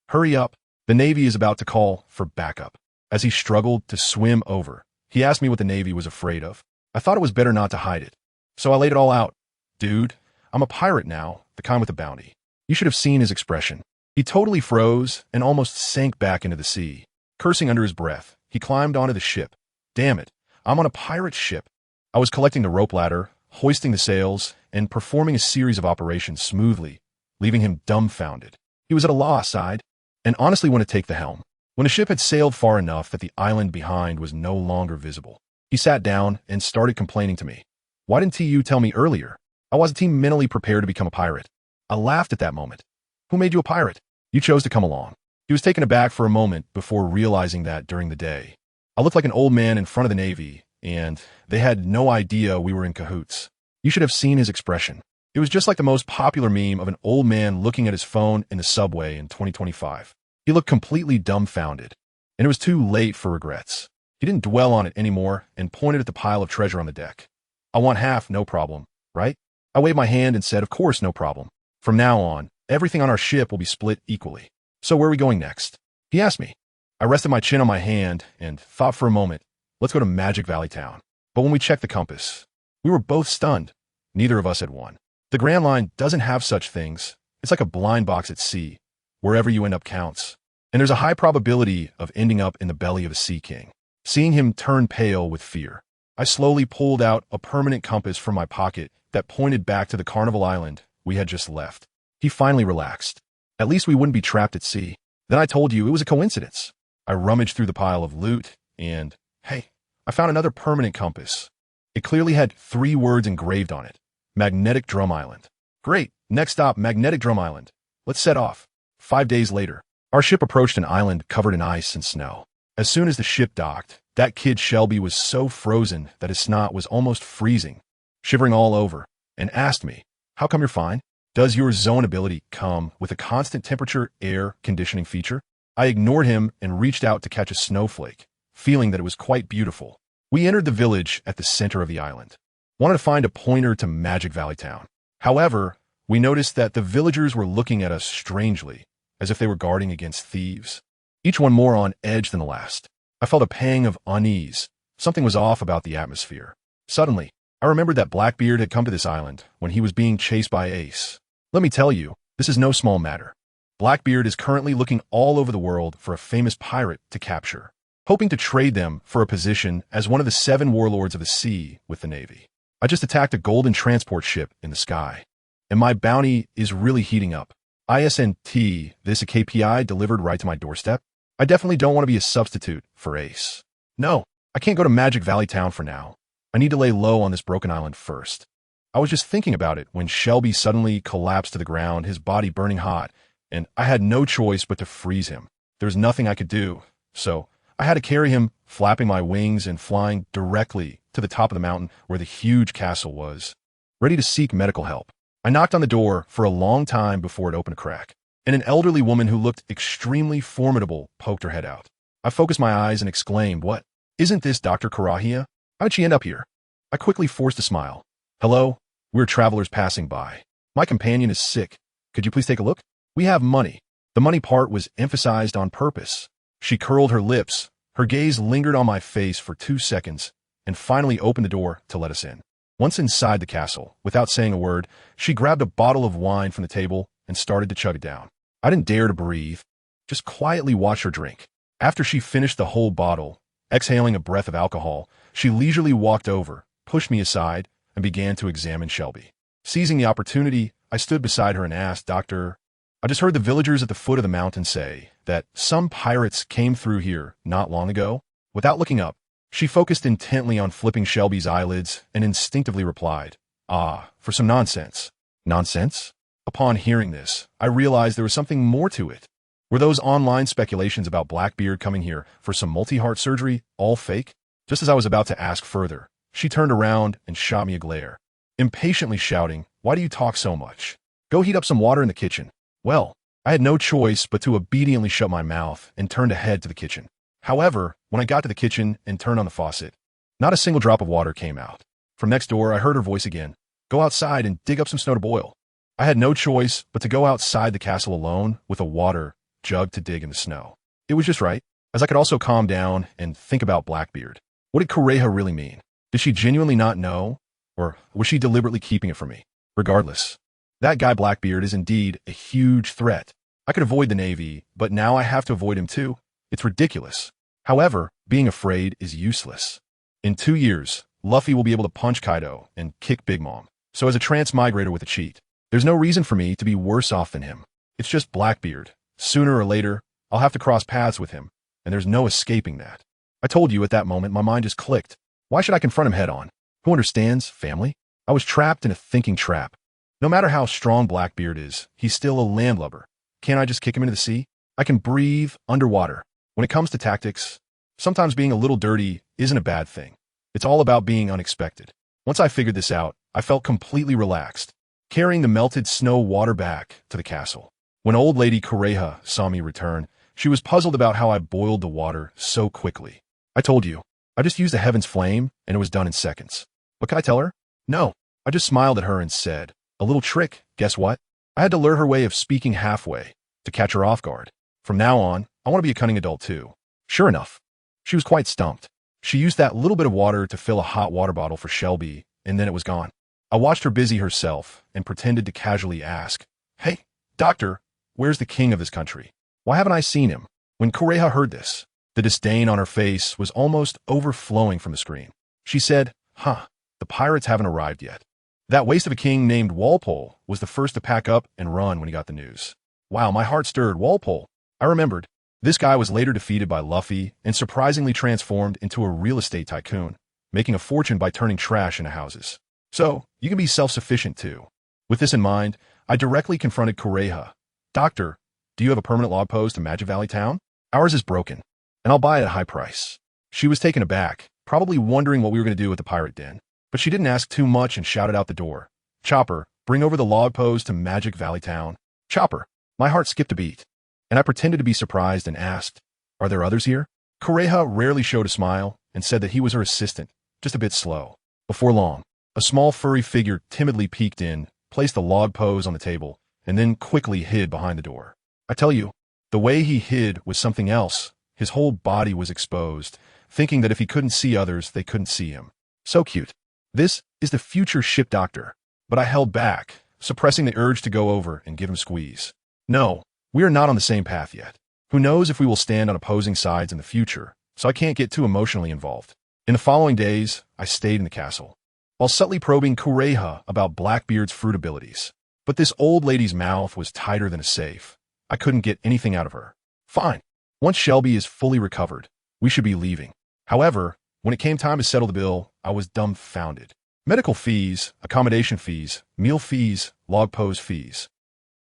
Hurry up, the Navy is about to call for backup. As he struggled to swim over, he asked me what the Navy was afraid of. I thought it was better not to hide it, so I laid it all out. Dude, I'm a pirate now, the kind with a bounty. You should have seen his expression. He totally froze and almost sank back into the sea. Cursing under his breath, he climbed onto the ship. Damn it, I'm on a pirate ship. I was collecting the rope ladder, hoisting the sails, and performing a series of operations smoothly, leaving him dumbfounded. He was at a loss, sighed, and honestly wanted to take the helm. When the ship had sailed far enough that the island behind was no longer visible, he sat down and started complaining to me. Why didn't you tell me earlier? I wasn't mentally prepared to become a pirate. I laughed at that moment. Who made you a pirate? You chose to come along. He was taken aback for a moment before realizing that during the day, I looked like an old man in front of the Navy, and they had no idea we were in cahoots. You should have seen his expression. It was just like the most popular meme of an old man looking at his phone in the subway in 2025. He looked completely dumbfounded, and it was too late for regrets. He didn't dwell on it anymore and pointed at the pile of treasure on the deck. I want half, no problem, right? I waved my hand and said, of course, no problem. From now on, everything on our ship will be split equally. So where are we going next? He asked me. I rested my chin on my hand and thought for a moment, let's go to Magic Valley Town. But when we checked the compass, we were both stunned. Neither of us had won. The Grand Line doesn't have such things. It's like a blind box at sea. Wherever you end up counts. And there's a high probability of ending up in the belly of a sea king. Seeing him turn pale with fear, I slowly pulled out a permanent compass from my pocket that pointed back to the Carnival Island we had just left. He finally relaxed. At least we wouldn't be trapped at sea. Then I told you it was a coincidence. I rummaged through the pile of loot and, hey, I found another permanent compass. It clearly had 3 words engraved on it. Magnetic Drum Island. Great. Next stop, Magnetic Drum Island. Let's set off. 5 days later, our ship approached an island covered in ice and snow. As soon as the ship docked, that kid Shelby was so frozen that his snot was almost freezing, shivering all over, and asked me, how come you're fine? Does your Zoan ability come with a constant temperature air conditioning feature? I ignored him and reached out to catch a snowflake, feeling that it was quite beautiful. We entered the village at the center of the island. Wanted to find a pointer to Magic Valley Town. However, we noticed that the villagers were looking at us strangely, as if they were guarding against thieves. Each one more on edge than the last. I felt a pang of unease. Something was off about the atmosphere. Suddenly, I remembered that Blackbeard had come to this island when he was being chased by Ace. Let me tell you, this is no small matter. Blackbeard is currently looking all over the world for a famous pirate to capture, hoping to trade them for a position as one of the 7 warlords of the sea with the Navy. I just attacked a golden transport ship in the sky, and my bounty is really heating up. ISNT, this a KPI delivered right to my doorstep? I definitely don't want to be a substitute for Ace. No, I can't go to Magic Valley Town for now. I need to lay low on this broken island first. I was just thinking about it when Shelby suddenly collapsed to the ground, his body burning hot, and I had no choice but to freeze him. There was nothing I could do, so I had to carry him, flapping my wings and flying directly to the top of the mountain where the huge castle was, ready to seek medical help. I knocked on the door for a long time before it opened a crack, and an elderly woman who looked extremely formidable poked her head out. I focused my eyes and exclaimed, what? Isn't this Dr. Karahia? How'd she end up here? I quickly forced a smile. Hello? We're travelers passing by. My companion is sick. Could you please take a look? We have money. The money part was emphasized on purpose. She curled her lips. Her gaze lingered on my face for 2 seconds, and finally opened the door to let us in. Once inside the castle, without saying a word, she grabbed a bottle of wine from the table and started to chug it down. I didn't dare to breathe, just quietly watch her drink. After she finished the whole bottle, exhaling a breath of alcohol, she leisurely walked over, pushed me aside, and began to examine Shelby. Seizing the opportunity, I stood beside her and asked, Doctor, I just heard the villagers at the foot of the mountain say that some pirates came through here not long ago. Without looking up, she focused intently on flipping Shelby's eyelids and instinctively replied, for some nonsense. Nonsense? Upon hearing this, I realized there was something more to it. Were those online speculations about Blackbeard coming here for some multi-heart surgery all fake? Just as I was about to ask further, she turned around and shot me a glare, impatiently shouting, why do you talk so much? Go heat up some water in the kitchen. Well, I had no choice but to obediently shut my mouth and turn to head to the kitchen. However, when I got to the kitchen and turned on the faucet, not a single drop of water came out. From next door, I heard her voice again. Go outside and dig up some snow to boil. I had no choice but to go outside the castle alone with a water jug to dig in the snow. It was just right, as I could also calm down and think about Blackbeard. What did Correja really mean? Did she genuinely not know? Or was she deliberately keeping it from me? Regardless, that guy Blackbeard is indeed a huge threat. I could avoid the Navy, but now I have to avoid him too. It's ridiculous. However, being afraid is useless. In 2 years, Luffy will be able to punch Kaido and kick Big Mom. So as a transmigrator with a cheat, there's no reason for me to be worse off than him. It's just Blackbeard. Sooner or later, I'll have to cross paths with him, and there's no escaping that. I told you at that moment my mind just clicked. Why should I confront him head on? Who understands, family? I was trapped in a thinking trap. No matter how strong Blackbeard is, he's still a landlubber. Can't I just kick him into the sea? I can breathe underwater. When it comes to tactics, sometimes being a little dirty isn't a bad thing. It's all about being unexpected. Once I figured this out, I felt completely relaxed, carrying the melted snow water back to the castle. When old lady Kureha saw me return, she was puzzled about how I boiled the water so quickly. I told you, I just used the heaven's flame, and it was done in seconds. What could I tell her? No, I just smiled at her and said, a little trick, guess what? I had to learn her way of speaking halfway, to catch her off guard. From now on, I want to be a cunning adult too. Sure enough, she was quite stumped. She used that little bit of water to fill a hot water bottle for Shelby, and then it was gone. I watched her busy herself and pretended to casually ask, Hey, doctor, where's the king of this country? Why haven't I seen him? When Kureha heard this, the disdain on her face was almost overflowing from the screen. She said, the pirates haven't arrived yet. That waste of a king named Walpole was the first to pack up and run when he got the news. Wow, my heart stirred. Walpole. I remembered. This guy was later defeated by Luffy and surprisingly transformed into a real estate tycoon, making a fortune by turning trash into houses. So, you can be self-sufficient too. With this in mind, I directly confronted Kureha. Doctor, do you have a permanent log post to Magic Valley Town? Ours is broken, and I'll buy it at a high price. She was taken aback, probably wondering what we were going to do at the pirate den. But she didn't ask too much and shouted out the door. Chopper, bring over the log post to Magic Valley Town. Chopper. My heart skipped a beat, and I pretended to be surprised and asked, Are there others here? Kureha rarely showed a smile and said that he was her assistant, just a bit slow. Before long, a small furry figure timidly peeked in, placed the log pose on the table, and then quickly hid behind the door. I tell you, the way he hid was something else. His whole body was exposed, thinking that if he couldn't see others, they couldn't see him. So cute. This is the future ship doctor, but I held back, suppressing the urge to go over and give him a squeeze. No, we are not on the same path yet. Who knows if we will stand on opposing sides in the future, so I can't get too emotionally involved. In the following days, I stayed in the castle, while subtly probing Kureha about Blackbeard's fruit abilities. But this old lady's mouth was tighter than a safe. I couldn't get anything out of her. Fine. Once Shelby is fully recovered, we should be leaving. However, when it came time to settle the bill, I was dumbfounded. Medical fees, accommodation fees, meal fees, log pose fees.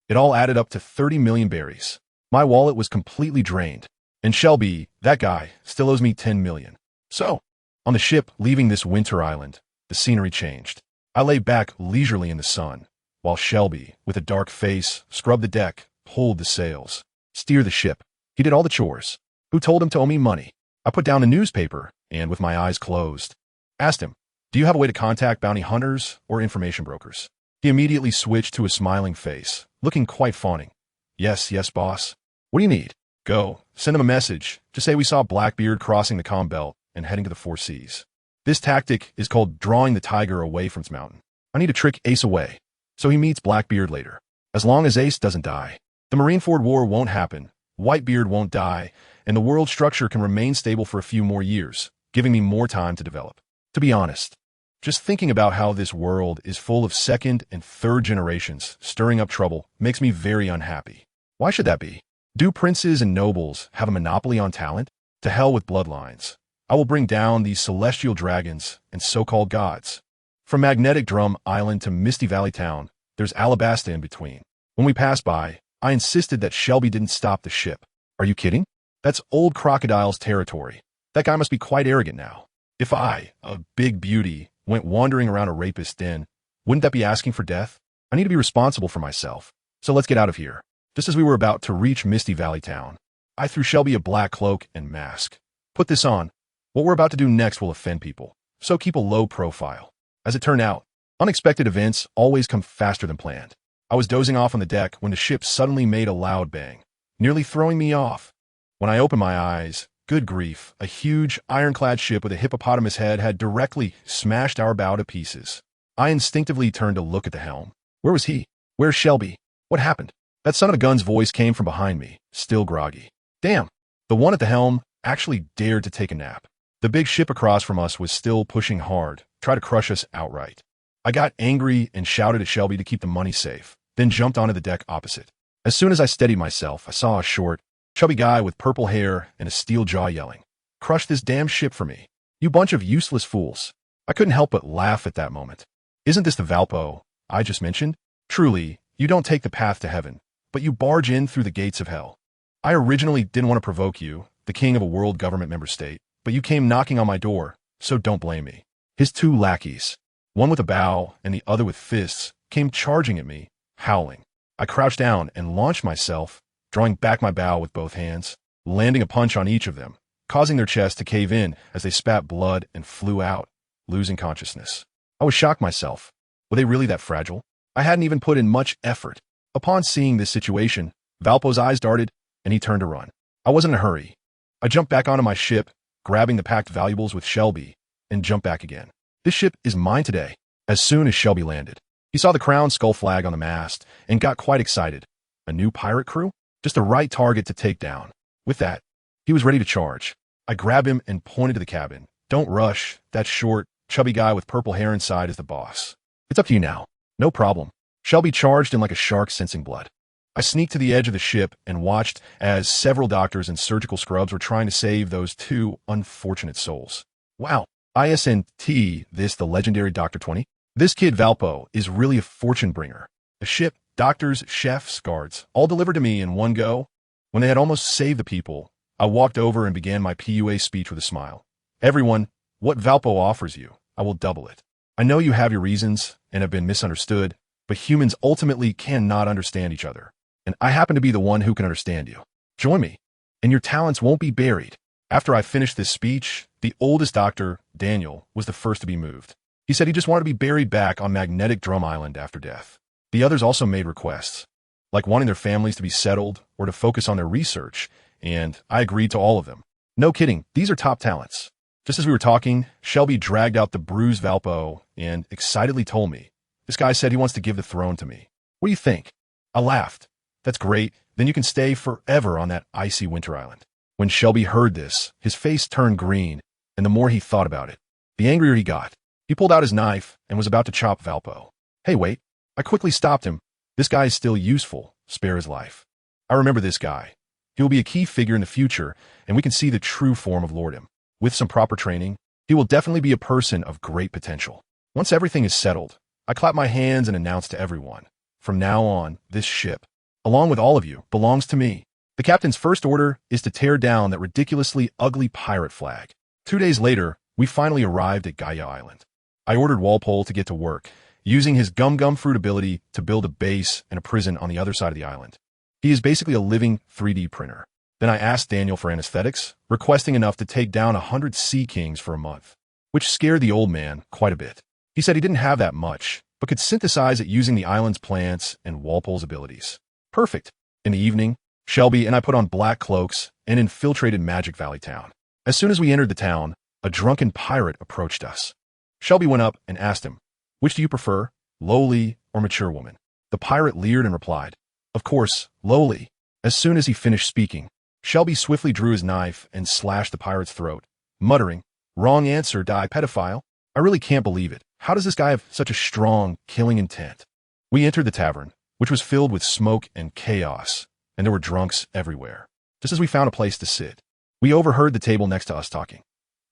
It all added up to 30 million berries. My wallet was completely drained. And Shelby, that guy, still owes me 10 million. So, on the ship leaving this winter island, the scenery changed. I lay back leisurely in the sun, while Shelby, with a dark face, scrubbed the deck, pulled the sails, steered the ship. He did all the chores. Who told him to owe me money? I put down the newspaper, and with my eyes closed, asked him, Do you have a way to contact bounty hunters or information brokers? He immediately switched to a smiling face, looking quite fawning. Yes, boss. What do you need? Go. Send him a message. Just say we saw Blackbeard crossing the comm belt and heading to the Four Seas. This tactic is called drawing the tiger away from its mountain. I need to trick Ace away, so he meets Blackbeard later. As long as Ace doesn't die, the Marineford War won't happen, Whitebeard won't die, and the world structure can remain stable for a few more years, giving me more time to develop. To be honest, just thinking about how this world is full of second and third generations stirring up trouble makes me very unhappy. Why should that be? Do princes and nobles have a monopoly on talent? To hell with bloodlines. I will bring down these celestial dragons and so-called gods. From Magnetic Drum Island to Misty Valley Town, there's Alabasta in between. When we passed by, I insisted that Shelby didn't stop the ship. Are you kidding? That's old Crocodile's territory. That guy must be quite arrogant now. If I, a big beauty, went wandering around a rapist's den, wouldn't that be asking for death? I need to be responsible for myself. So let's get out of here. Just as we were about to reach Misty Valley Town, I threw Shelby a black cloak and mask. Put this on. What we're about to do next will offend people, so keep a low profile. As it turned out, unexpected events always come faster than planned. I was dozing off on the deck when the ship suddenly made a loud bang, nearly throwing me off. When I opened my eyes, good grief, a huge, ironclad ship with a hippopotamus head had directly smashed our bow to pieces. I instinctively turned to look at the helm. Where was he? Where's Shelby? What happened? That son of a gun's voice came from behind me, still groggy. Damn, the one at the helm actually dared to take a nap. The big ship across from us was still pushing hard, try to crush us outright. I got angry and shouted at Shelby to keep the money safe, then jumped onto the deck opposite. As soon as I steadied myself, I saw a short, chubby guy with purple hair and a steel jaw yelling, "Crush this damn ship for me, you bunch of useless fools." I couldn't help but laugh at that moment. Isn't this the Valpo I just mentioned? Truly, you don't take the path to heaven, but you barge in through the gates of hell. I originally didn't want to provoke you, the king of a world government member state, but you came knocking on my door, so don't blame me. His two lackeys, one with a bow and the other with fists, came charging at me, howling. I crouched down and launched myself, drawing back my bow with both hands, landing a punch on each of them, causing their chest to cave in as they spat blood and flew out, losing consciousness. I was shocked myself. Were they really that fragile? I hadn't even put in much effort. Upon seeing this situation, Valpo's eyes darted, and he turned to run. I wasn't in a hurry. I jumped back onto my ship, grabbing the packed valuables with Shelby, and jumped back again. This ship is mine today. As soon as Shelby landed, he saw the crown skull flag on the mast and got quite excited. A new pirate crew? Just the right target to take down. With that, he was ready to charge. I grabbed him and pointed to the cabin. Don't rush. That short, chubby guy with purple hair inside is the boss. It's up to you now. No problem. Shelby charged in like a shark sensing blood. I sneaked to the edge of the ship and watched as several doctors and surgical scrubs were trying to save those two unfortunate souls. Wow. ISNT, this the legendary Dr. 20? This kid Valpo is really a fortune bringer. A ship, doctors, chefs, guards, all delivered to me in one go. When they had almost saved the people, I walked over and began my PUA speech with a smile. Everyone, what Valpo offers you, I will double it. I know you have your reasons and have been misunderstood, but humans ultimately cannot understand each other. And I happen to be the one who can understand you. Join me, and your talents won't be buried. After I finished this speech, the oldest doctor, Daniel, was the first to be moved. He said he just wanted to be buried back on Magnetic Drum Island after death. The others also made requests, like wanting their families to be settled or to focus on their research, and I agreed to all of them. No kidding, these are top talents. Just as we were talking, Shelby dragged out the bruised Valpo and excitedly told me, "This guy said he wants to give the throne to me. What do you think?" I laughed. "That's great. Then you can stay forever on that icy winter island." When Shelby heard this, his face turned green, and the more he thought about it, the angrier he got. He pulled out his knife and was about to chop Valpo. "Hey, wait." I quickly stopped him. "This guy is still useful. Spare his life. I remember this guy. He will be a key figure in the future, and we can see the true form of Lordom. With some proper training, he will definitely be a person of great potential." Once everything is settled, I clapped my hands and announced to everyone, "From now on, this ship, along with all of you, belongs to me. The captain's first order is to tear down that ridiculously ugly pirate flag." 2 days later, we finally arrived at Gaia Island. I ordered Walpole to get to work, using his gum fruit ability to build a base and a prison on the other side of the island. He is basically a living 3D printer. Then I asked Daniel for anesthetics, requesting enough to take down 100 Sea Kings for a month, which scared the old man quite a bit. He said he didn't have that much, but could synthesize it using the island's plants and Walpole's abilities. Perfect. In the evening, Shelby and I put on black cloaks and infiltrated Magic Valley Town. As soon as we entered the town, a drunken pirate approached us. Shelby went up and asked him, "Which do you prefer, lowly or mature woman?" The pirate leered and replied, "Of course, lowly." As soon as he finished speaking, Shelby swiftly drew his knife and slashed the pirate's throat, muttering, "Wrong answer, die pedophile." I really can't believe it. How does this guy have such a strong, killing intent? We entered the tavern, which was filled with smoke and chaos, and there were drunks everywhere. Just as we found a place to sit, we overheard the table next to us talking.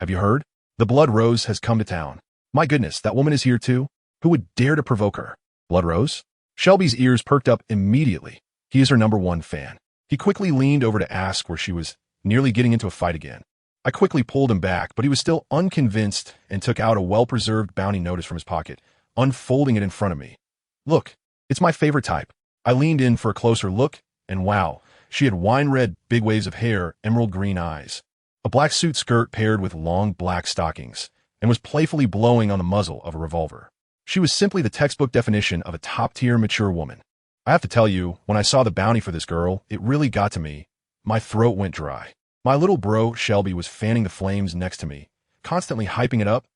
"Have you heard? The Blood Rose has come to town. My goodness, that woman is here too? Who would dare to provoke her?" "Blood Rose?" Shelby's ears perked up immediately. He is her #1 fan. He quickly leaned over to ask where she was, nearly getting into a fight again. I quickly pulled him back, but he was still unconvinced and took out a well-preserved bounty notice from his pocket, unfolding it in front of me. "Look, it's my favorite type." I leaned in for a closer look, and wow, she had wine-red big waves of hair, emerald green eyes, a black suit skirt paired with long black stockings, and was playfully blowing on the muzzle of a revolver. She was simply the textbook definition of a top-tier mature woman. I have to tell you, when I saw the bounty for this girl, it really got to me. My throat went dry. My little bro, Shelby, was fanning the flames next to me, constantly hyping it up.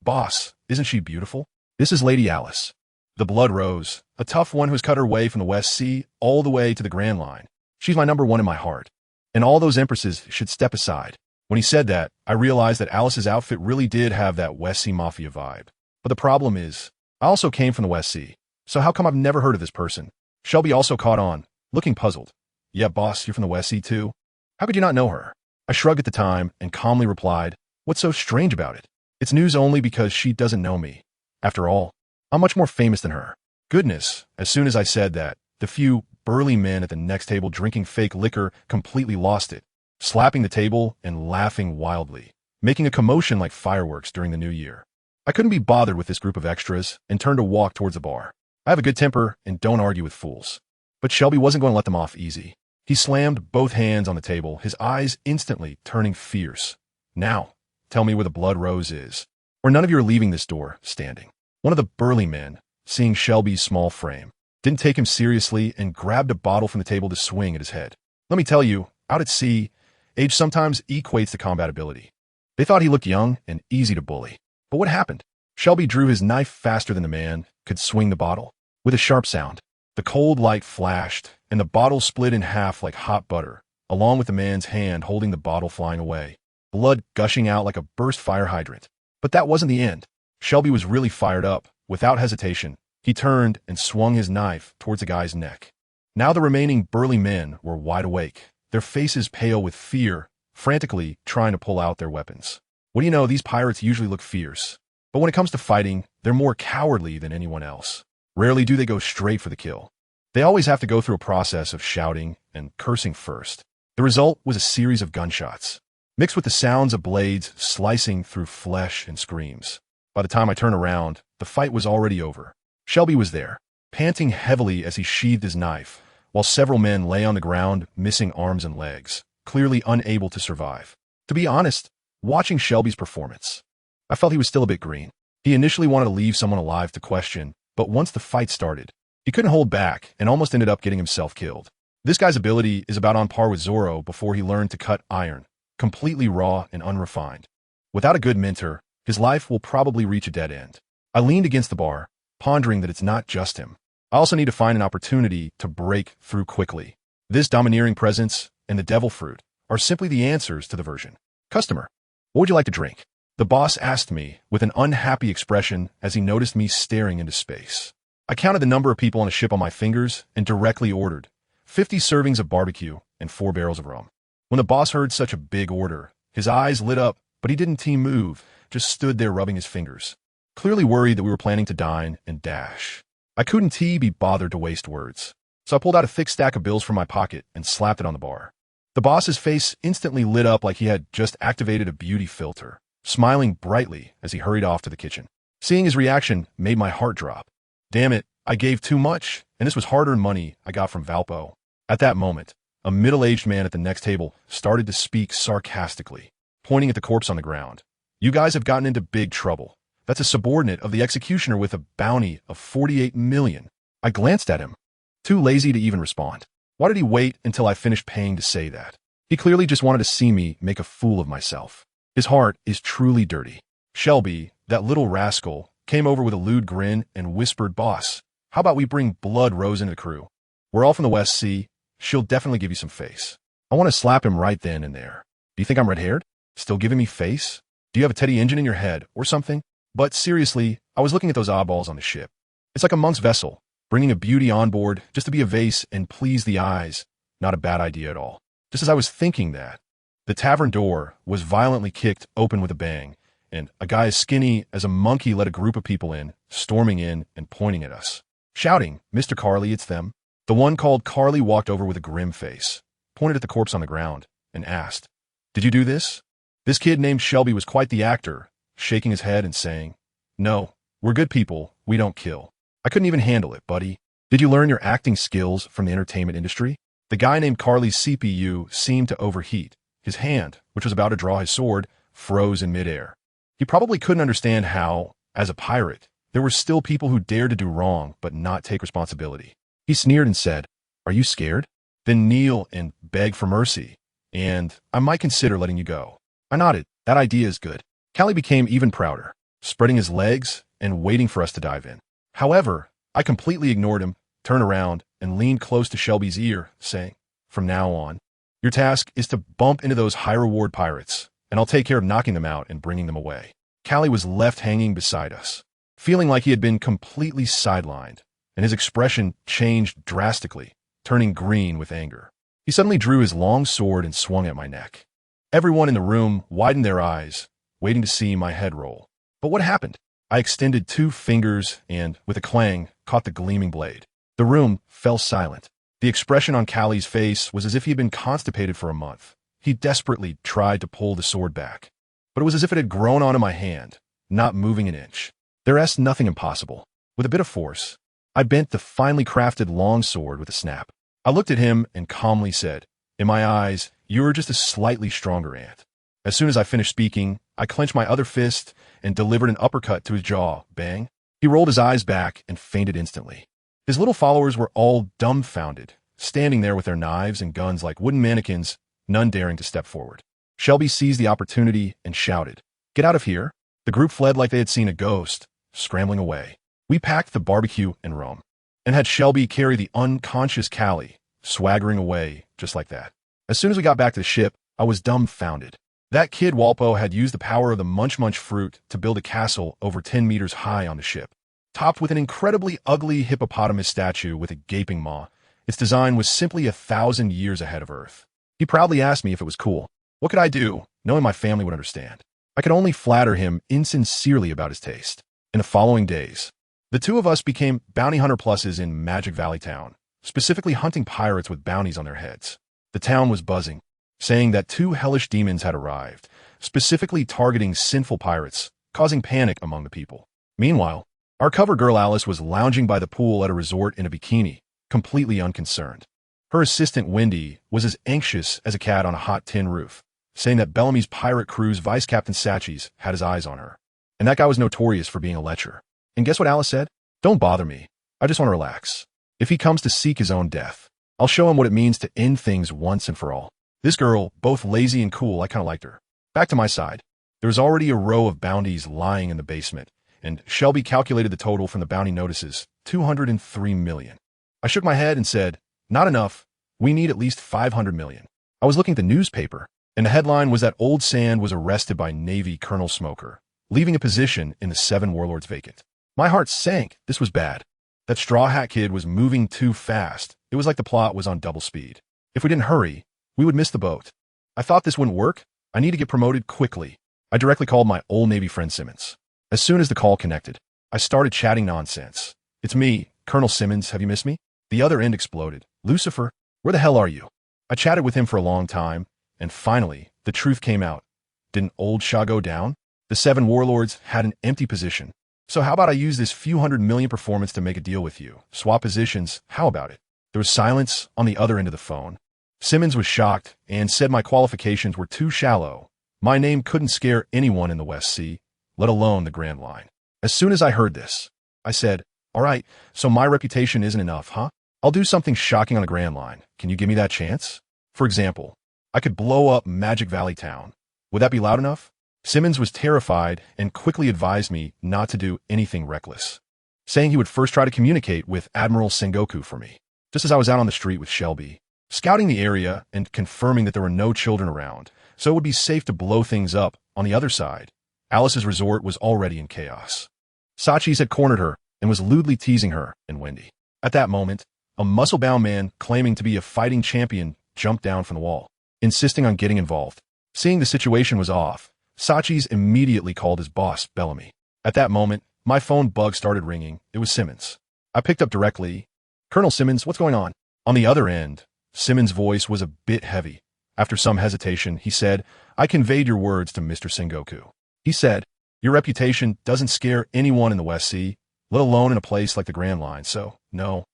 "Boss, isn't she beautiful? This is Lady Alice, the Blood Rose, a tough one who's cut her way from the West Sea all the way to the Grand Line. She's my #1 in my heart, and all those empresses should step aside." When he said that, I realized that Alice's outfit really did have that West Sea Mafia vibe. But the problem is, I also came from the West Sea, so how come I've never heard of this person? Shelby also caught on. looking puzzled. Yeah, boss, you're from the West Sea too? How could you not know her? I shrugged at the time and calmly replied, what's so strange about it? It's news only because she doesn't know me. After all, I'm much more famous than her. Goodness, as soon as I said that, the few burly men at the next table drinking fake liquor completely lost it, slapping the table and laughing wildly, making a commotion like fireworks during the new year. I couldn't be bothered with this group of extras and turned to walk towards the bar. I have a good temper and don't argue with fools. But Shelby wasn't going to let them off easy. He slammed both hands on the table, his eyes instantly turning fierce. Now, tell me where the blood rose is, or none of you are leaving this door standing. One of the burly men, seeing Shelby's small frame, didn't take him seriously and grabbed a bottle from the table to swing at his head. Let me tell you, out at sea, age sometimes equates to combat ability. They thought he looked young and easy to bully. But what happened? Shelby drew his knife faster than the man could swing the bottle. With a sharp sound, the cold light flashed, and the bottle split in half like hot butter, along with the man's hand holding the bottle flying away, blood gushing out like a burst fire hydrant. But that wasn't the end. Shelby was really fired up. Without hesitation, he turned and swung his knife towards the guy's neck. Now the remaining burly men were wide awake, their faces pale with fear, frantically trying to pull out their weapons. What do you know, these pirates usually look fierce. But when it comes to fighting, they're more cowardly than anyone else. Rarely do they go straight for the kill. They always have to go through a process of shouting and cursing first. The result was a series of gunshots, mixed with the sounds of blades slicing through flesh and screams. By the time I turned around, the fight was already over. Shelby was there, panting heavily as he sheathed his knife, while several men lay on the ground, missing arms and legs, clearly unable to survive. To be honest, watching Shelby's performance, I felt he was still a bit green. He initially wanted to leave someone alive to question, but once the fight started, he couldn't hold back and almost ended up getting himself killed. This guy's ability is about on par with Zoro before he learned to cut iron, completely raw and unrefined. Without a good mentor, his life will probably reach a dead end. I leaned against the bar, pondering that it's not just him. I also need to find an opportunity to break through quickly. This domineering presence and the devil fruit are simply the answers to the version. Customer, what would you like to drink? The boss asked me with an unhappy expression as he noticed me staring into space. I counted the number of people on a ship on my fingers and directly ordered 50 servings of barbecue and 4 barrels of rum. When the boss heard such a big order, his eyes lit up, but he didn't move, just stood there rubbing his fingers, clearly worried that we were planning to dine and dash. I couldn't be bothered to waste words, so I pulled out a thick stack of bills from my pocket and slapped it on the bar. The boss's face instantly lit up like he had just activated a beauty filter, smiling brightly as he hurried off to the kitchen. Seeing his reaction made my heart drop. Damn it, I gave too much, and this was hard-earned money I got from Valpo. At that moment, a middle-aged man at the next table started to speak sarcastically, pointing at the corpse on the ground. You guys have gotten into big trouble. That's a subordinate of the executioner with a bounty of 48 million. I glanced at him, too lazy to even respond. Why did he wait until I finished paying to say that? He clearly just wanted to see me make a fool of myself. His heart is truly dirty. Shelby, that little rascal, came over with a lewd grin and whispered, Boss, how about we bring Blood Rose into the crew? We're all from the West Sea. She'll definitely give you some face. I want to slap him right then and there. Do you think I'm red-haired? Still giving me face? Do you have a Teddy engine in your head or something? But seriously, I was looking at those oddballs on the ship. It's like a monk's vessel, bringing a beauty on board just to be a vase and please the eyes. Not a bad idea at all. Just as I was thinking that, the tavern door was violently kicked open with a bang, and a guy as skinny as a monkey let a group of people in, storming in and pointing at us, shouting, Mr. Carly, it's them. The one called Carly walked over with a grim face, pointed at the corpse on the ground, and asked, Did you do this? This kid named Shelby was quite the actor, shaking his head and saying, No, we're good people, we don't kill. I couldn't even handle it, buddy. Did you learn your acting skills from the entertainment industry? The guy named Carly's CPU seemed to overheat. His hand, which was about to draw his sword, froze in midair. He probably couldn't understand how, as a pirate, there were still people who dared to do wrong but not take responsibility. He sneered and said, Are you scared? Then kneel and beg for mercy, and I might consider letting you go. I nodded. That idea is good. Callie became even prouder, spreading his legs and waiting for us to dive in. However, I completely ignored him, turned around, and leaned close to Shelby's ear, saying, From now on, your task is to bump into those high-reward pirates, and I'll take care of knocking them out and bringing them away. Callie was left hanging beside us, feeling like he had been completely sidelined, and his expression changed drastically, turning green with anger. He suddenly drew his long sword and swung at my neck. Everyone in the room widened their eyes, waiting to see my head roll. But what happened? I extended 2 fingers and, with a clang, caught the gleaming blade. The room fell silent. The expression on Callie's face was as if he had been constipated for a month. He desperately tried to pull the sword back, but it was as if it had grown onto my hand, not moving an inch. There's nothing impossible. With a bit of force, I bent the finely crafted long sword with a snap. I looked at him and calmly said, "In my eyes, you're just a slightly stronger ant." As soon as I finished speaking, I clenched my other fist and delivered an uppercut to his jaw. Bang! He rolled his eyes back and fainted instantly. His little followers were all dumbfounded, standing there with their knives and guns like wooden mannequins, none daring to step forward. Shelby seized the opportunity and shouted, "Get out of here!" The group fled like they had seen a ghost, scrambling away. We packed the barbecue and rum, and had Shelby carry the unconscious Callie, swaggering away just like that. As soon as we got back to the ship, I was dumbfounded. That kid Walpo had used the power of the Munch Munch fruit to build a castle over 10 meters high on the ship, topped with an incredibly ugly hippopotamus statue with a gaping maw. Its design was simply 1,000 years ahead of Earth. He proudly asked me if it was cool. What could I do, knowing my family would understand? I could only flatter him insincerely about his taste. In the following days, the two of us became bounty hunter pluses in Magic Valley Town, specifically hunting pirates with bounties on their heads. The town was buzzing, saying that 2 hellish demons had arrived, specifically targeting sinful pirates, causing panic among the people. Meanwhile, our cover girl Alice was lounging by the pool at a resort in a bikini, completely unconcerned. Her assistant Wendy was as anxious as a cat on a hot tin roof, saying that Bellamy's pirate crew's Vice Captain Satchis had his eyes on her. And that guy was notorious for being a lecher. And guess what Alice said? "Don't bother me. I just want to relax. If he comes to seek his own death, I'll show him what it means to end things once and for all." This girl, both lazy and cool, I kind of liked her. Back to my side. There was already a row of bounties lying in the basement, and Shelby calculated the total from the bounty notices, 203 million. I shook my head and said, "Not enough. We need at least 500 million. I was looking at the newspaper, and the headline was that Old Sand was arrested by Navy Colonel Smoker, leaving a position in the 7 warlords vacant. My heart sank. This was bad. That Straw Hat Kid was moving too fast. It was like the plot was on double speed. If we didn't hurry, we would miss the boat. I thought this wouldn't work. I need to get promoted quickly. I directly called my old Navy friend Simmons. As soon as the call connected, I started chatting nonsense. "It's me, Colonel Simmons. Have you missed me?" The other end exploded. "Lucifer, where the hell are you?" I chatted with him for a long time, and finally, the truth came out. Didn't old Shaw go down? The 7 warlords had an empty position. So how about I use this few hundred million performance to make a deal with you? Swap positions, how about it? There was silence on the other end of the phone. Simmons was shocked and said my qualifications were too shallow. My name couldn't scare anyone in the West Sea, let alone the Grand Line. As soon as I heard this, I said, "All right, so my reputation isn't enough, huh? I'll do something shocking on the Grand Line. Can you give me that chance? For example, I could blow up Magic Valley Town. Would that be loud enough?" Simmons was terrified and quickly advised me not to do anything reckless, saying he would first try to communicate with Admiral Sengoku for me. Just as I was out on the street with Shelby, scouting the area and confirming that there were no children around, so it would be safe to blow things up on the other side, Alice's resort was already in chaos. Sachis had cornered her and was lewdly teasing her and Wendy. At that moment, a muscle-bound man claiming to be a fighting champion jumped down from the wall, insisting on getting involved. Seeing the situation was off, Sachis immediately called his boss, Bellamy. At that moment, my phone bug started ringing. It was Simmons. I picked up directly. "Colonel Simmons, what's going on?" On the other end, Simmons' voice was a bit heavy. After some hesitation, he said, "I conveyed your words to Mr. Sengoku. He said, your reputation doesn't scare anyone in the West Sea, let alone in a place like the Grand Line, so no.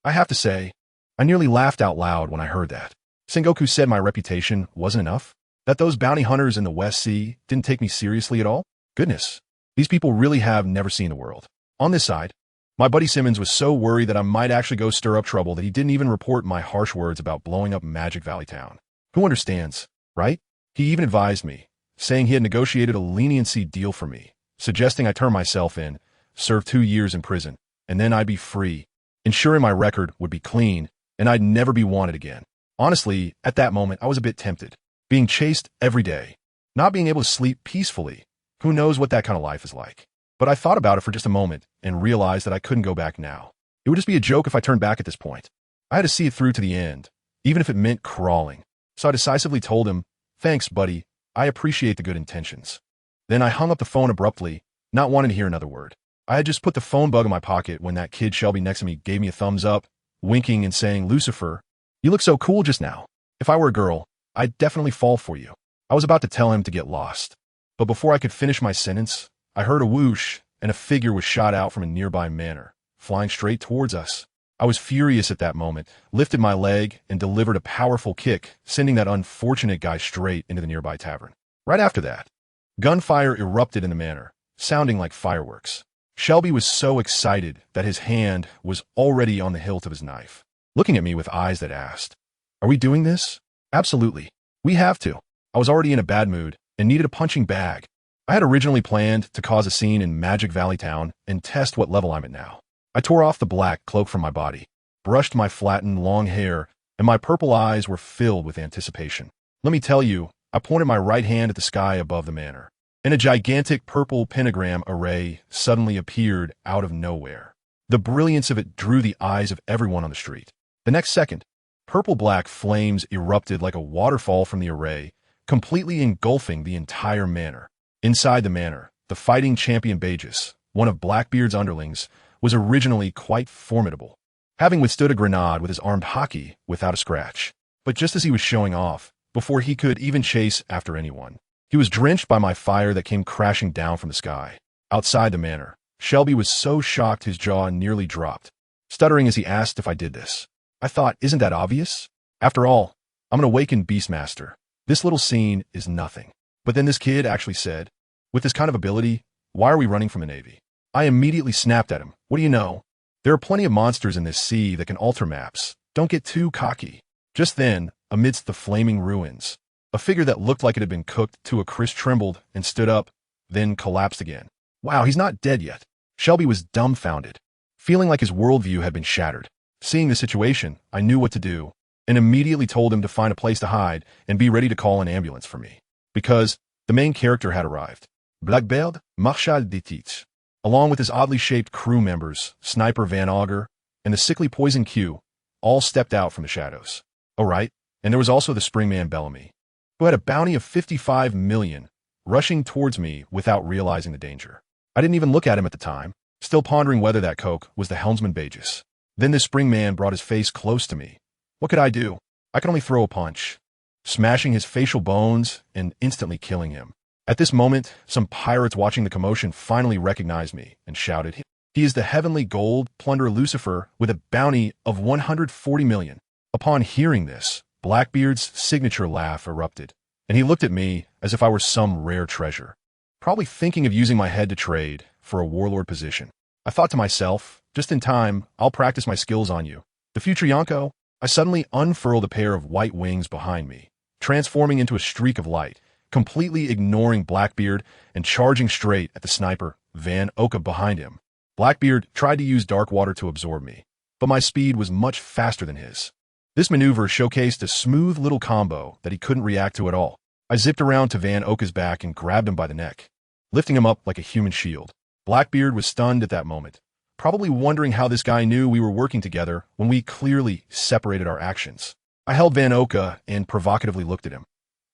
I have to say, I nearly laughed out loud when I heard that. Sengoku said my reputation wasn't enough? That those bounty hunters in the West Sea didn't take me seriously at all? Goodness, these people really have never seen the world." On this side, my buddy Simmons was so worried that I might actually go stir up trouble that he didn't even report my harsh words about blowing up Magic Valley Town. Who understands, right? He even advised me, saying he had negotiated a leniency deal for me, suggesting I turn myself in, serve 2 years in prison, and then I'd be free, ensuring my record would be clean and I'd never be wanted again. Honestly, at that moment, I was a bit tempted. Being chased every day, not being able to sleep peacefully. Who knows what that kind of life is like? But I thought about it for just a moment and realized that I couldn't go back now. It would just be a joke if I turned back at this point. I had to see it through to the end, even if it meant crawling. So I decisively told him, "Thanks, buddy. I appreciate the good intentions." Then I hung up the phone abruptly, not wanting to hear another word. I had just put the phone bug in my pocket when that kid Shelby next to me gave me a thumbs up, winking and saying, "Lucifer, you look so cool just now. If I were a girl, I'd definitely fall for you." I was about to tell him to get lost. But before I could finish my sentence, I heard a whoosh, and a figure was shot out from a nearby manor, flying straight towards us. I was furious at that moment, lifted my leg, and delivered a powerful kick, sending that unfortunate guy straight into the nearby tavern. Right after that, gunfire erupted in the manor, sounding like fireworks. Shelby was so excited that his hand was already on the hilt of his knife, looking at me with eyes that asked, "Are we doing this?" "Absolutely. We have to." I was already in a bad mood and needed a punching bag. I had originally planned to cause a scene in Magic Valley Town and test what level I'm at now. I tore off the black cloak from my body, brushed my flattened long hair, and my purple eyes were filled with anticipation. Let me tell you, I pointed my right hand at the sky above the manor, and a gigantic purple pentagram array suddenly appeared out of nowhere. The brilliance of it drew the eyes of everyone on the street. The next second, purple-black flames erupted like a waterfall from the array, completely engulfing the entire manor. Inside the manor, the fighting champion Bagus, one of Blackbeard's underlings, was originally quite formidable, having withstood a grenade with his armed hockey without a scratch. But just as he was showing off, before he could even chase after anyone, he was drenched by my fire that came crashing down from the sky. Outside the manor, Shelby was so shocked his jaw nearly dropped, stuttering as he asked if I did this. I thought, isn't that obvious? After all, I'm an awakened Beastmaster. This little scene is nothing. But then this kid actually said, "With this kind of ability, why are we running from the Navy?" I immediately snapped at him. "What do you know? There are plenty of monsters in this sea that can alter maps. Don't get too cocky." Just then, amidst the flaming ruins, a figure that looked like it had been cooked to a crisp trembled and stood up, then collapsed again. Wow, he's not dead yet. Shelby was dumbfounded, feeling like his worldview had been shattered. Seeing the situation, I knew what to do, and immediately told him to find a place to hide and be ready to call an ambulance for me. Because the main character had arrived. Blackbeard, Marshal de Titles, along with his oddly shaped crew members, Sniper Van Auger, and the sickly Poison Q, all stepped out from the shadows. Oh right, and there was also the Springman Bellamy, who had a bounty of 55 million, rushing towards me without realizing the danger. I didn't even look at him at the time, still pondering whether that coke was the helmsman Bagus. Then this Springman brought his face close to me. What could I do? I could only throw a punch, smashing his facial bones and instantly killing him. At this moment, some pirates watching the commotion finally recognized me and shouted, "He is the heavenly gold plunderer Lucifer with a bounty of 140 million. Upon hearing this, Blackbeard's signature laugh erupted, and he looked at me as if I were some rare treasure, probably thinking of using my head to trade for a warlord position. I thought to myself, just in time, I'll practice my skills on you. The future Yonko. I suddenly unfurled a pair of white wings behind me, transforming into a streak of light, completely ignoring Blackbeard and charging straight at the sniper, Van Auger, behind him. Blackbeard tried to use dark water to absorb me, but my speed was much faster than his. This maneuver showcased a smooth little combo that he couldn't react to at all. I zipped around to Van Auger's back and grabbed him by the neck, lifting him up like a human shield. Blackbeard was stunned at that moment, probably wondering how this guy knew we were working together when we clearly separated our actions. I held Van Auger and provocatively looked at him.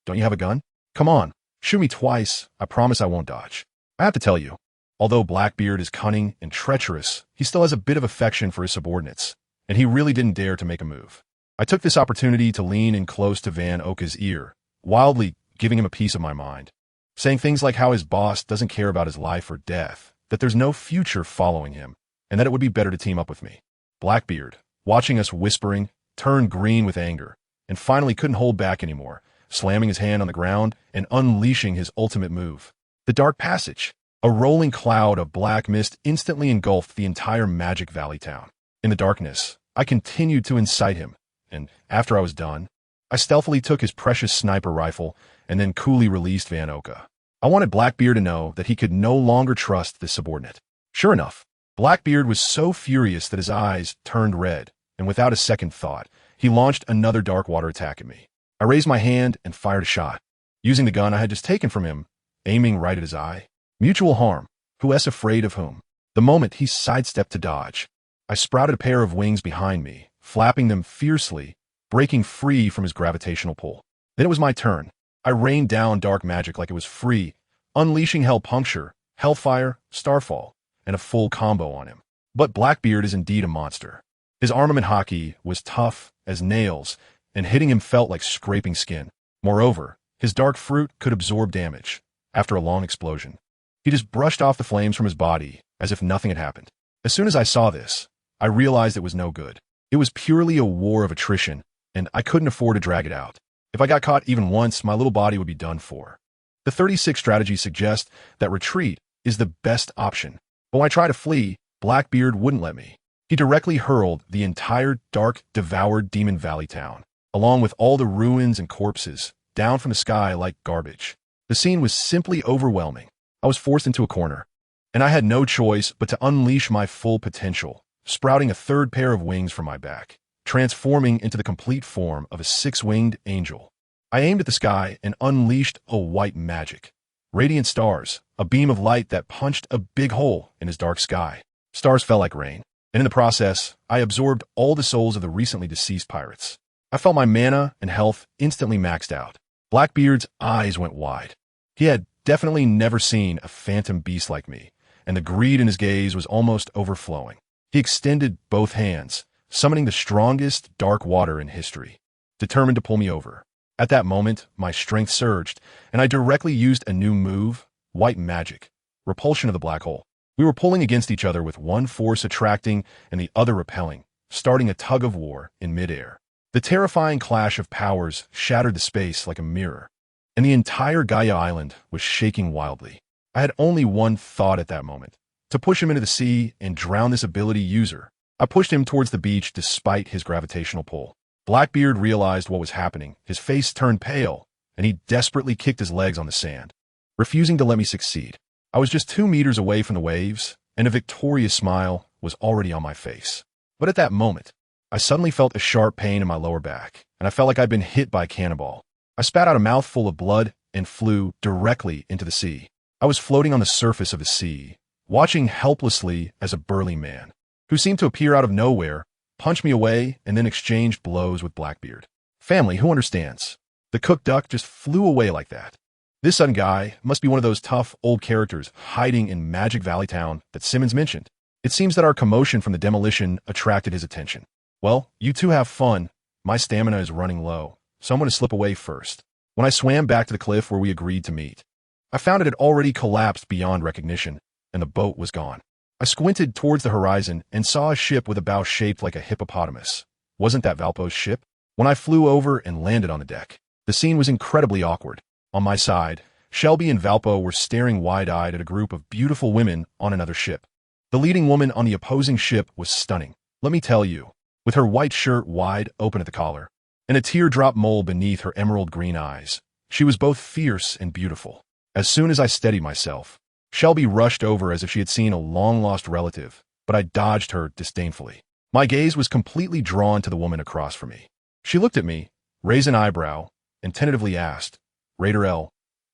"Don't you have a gun? Come on, shoot me twice. I promise I won't dodge." I have to tell you, although Blackbeard is cunning and treacherous, he still has a bit of affection for his subordinates, and he really didn't dare to make a move. I took this opportunity to lean in close to Van Auger's ear, wildly giving him a piece of my mind, saying things like how his boss doesn't care about his life or death, that there's no future following him, and that it would be better to team up with me. Blackbeard, watching us whispering, turned green with anger, and finally couldn't hold back anymore, slamming his hand on the ground and unleashing his ultimate move. The Dark Passage. A rolling cloud of black mist instantly engulfed the entire Magic Valley town. In the darkness, I continued to incite him, and after I was done, I stealthily took his precious sniper rifle and then coolly released Van Auger. I wanted Blackbeard to know that he could no longer trust this subordinate. Sure enough, Blackbeard was so furious that his eyes turned red, and without a second thought, he launched another dark water attack at me. I raised my hand and fired a shot, using the gun I had just taken from him, aiming right at his eye. Mutual harm. Who is afraid of whom? The moment he sidestepped to dodge, I sprouted a pair of wings behind me flapping them fiercely, breaking free from his gravitational pull. Then it was my turn. I rained down dark magic like it was free, unleashing Hell Puncture, Hellfire, Starfall, and a full combo on him. But Blackbeard is indeed a monster. His armament hockey was tough as nails, and hitting him felt like scraping skin. Moreover, his dark fruit could absorb damage after a long explosion. He just brushed off the flames from his body as if nothing had happened. As soon as I saw this, I realized it was no good. It was purely a war of attrition, and I couldn't afford to drag it out. If I got caught even once, my little body would be done for. The 36 strategy suggests that retreat is the best option. But when I tried to flee, Blackbeard wouldn't let me. He directly hurled the entire dark, devoured Demon Valley town, along with all the ruins and corpses, down from the sky like garbage. The scene was simply overwhelming. I was forced into a corner, and I had no choice but to unleash my full potential, sprouting a third pair of wings from my back, transforming into the complete form of a six-winged angel. I aimed at the sky and unleashed a white magic. Radiant stars, a beam of light that punched a big hole in his dark sky. Stars fell like rain, and in the process, I absorbed all the souls of the recently deceased pirates. I felt my mana and health instantly maxed out. Blackbeard's eyes went wide. He had definitely never seen a phantom beast like me, and the greed in his gaze was almost overflowing. He extended both hands, summoning the strongest dark water in history, determined to pull me over. At that moment, my strength surged, and I directly used a new move, White Magic, Repulsion of the Black Hole. We were pulling against each other with one force attracting and the other repelling, starting a tug of war in midair. The terrifying clash of powers shattered the space like a mirror, and the entire Gaia Island was shaking wildly. I had only one thought at that moment, to push him into the sea and drown this ability user. I pushed him towards the beach despite his gravitational pull. Blackbeard realized what was happening. His face turned pale, and he desperately kicked his legs on the sand, refusing to let me succeed. I was just 2 meters away from the waves, and a victorious smile was already on my face. But at that moment, I suddenly felt a sharp pain in my lower back, and I felt like I'd been hit by a cannonball. I spat out a mouthful of blood and flew directly into the sea. I was floating on the surface of the sea, watching helplessly as a burly man, who seemed to appear out of nowhere, punched me away, and then exchanged blows with Blackbeard. Family, who understands? The cooked duck just flew away like that. This sudden guy must be one of those tough, old characters hiding in Magic Valley Town that Simmons mentioned. It seems that our commotion from the demolition attracted his attention. Well, you two have fun. My stamina is running low, so I'm going to slip away first. When I swam back to the cliff where we agreed to meet, I found it had already collapsed beyond recognition, and the boat was gone. I squinted towards the horizon and saw a ship with a bow shaped like a hippopotamus. Wasn't that Valpo's ship? When I flew over and landed on the deck, the scene was incredibly awkward. On my side, Shelby and Valpo were staring wide-eyed at a group of beautiful women on another ship. The leading woman on the opposing ship was stunning, let me tell you, with her white shirt wide open at the collar, and a teardrop mole beneath her emerald green eyes. She was both fierce and beautiful. As soon as I steadied myself, Shelby rushed over as if she had seen a long-lost relative, but I dodged her disdainfully. My gaze was completely drawn to the woman across from me. She looked at me, raised an eyebrow, and tentatively asked, Raider L.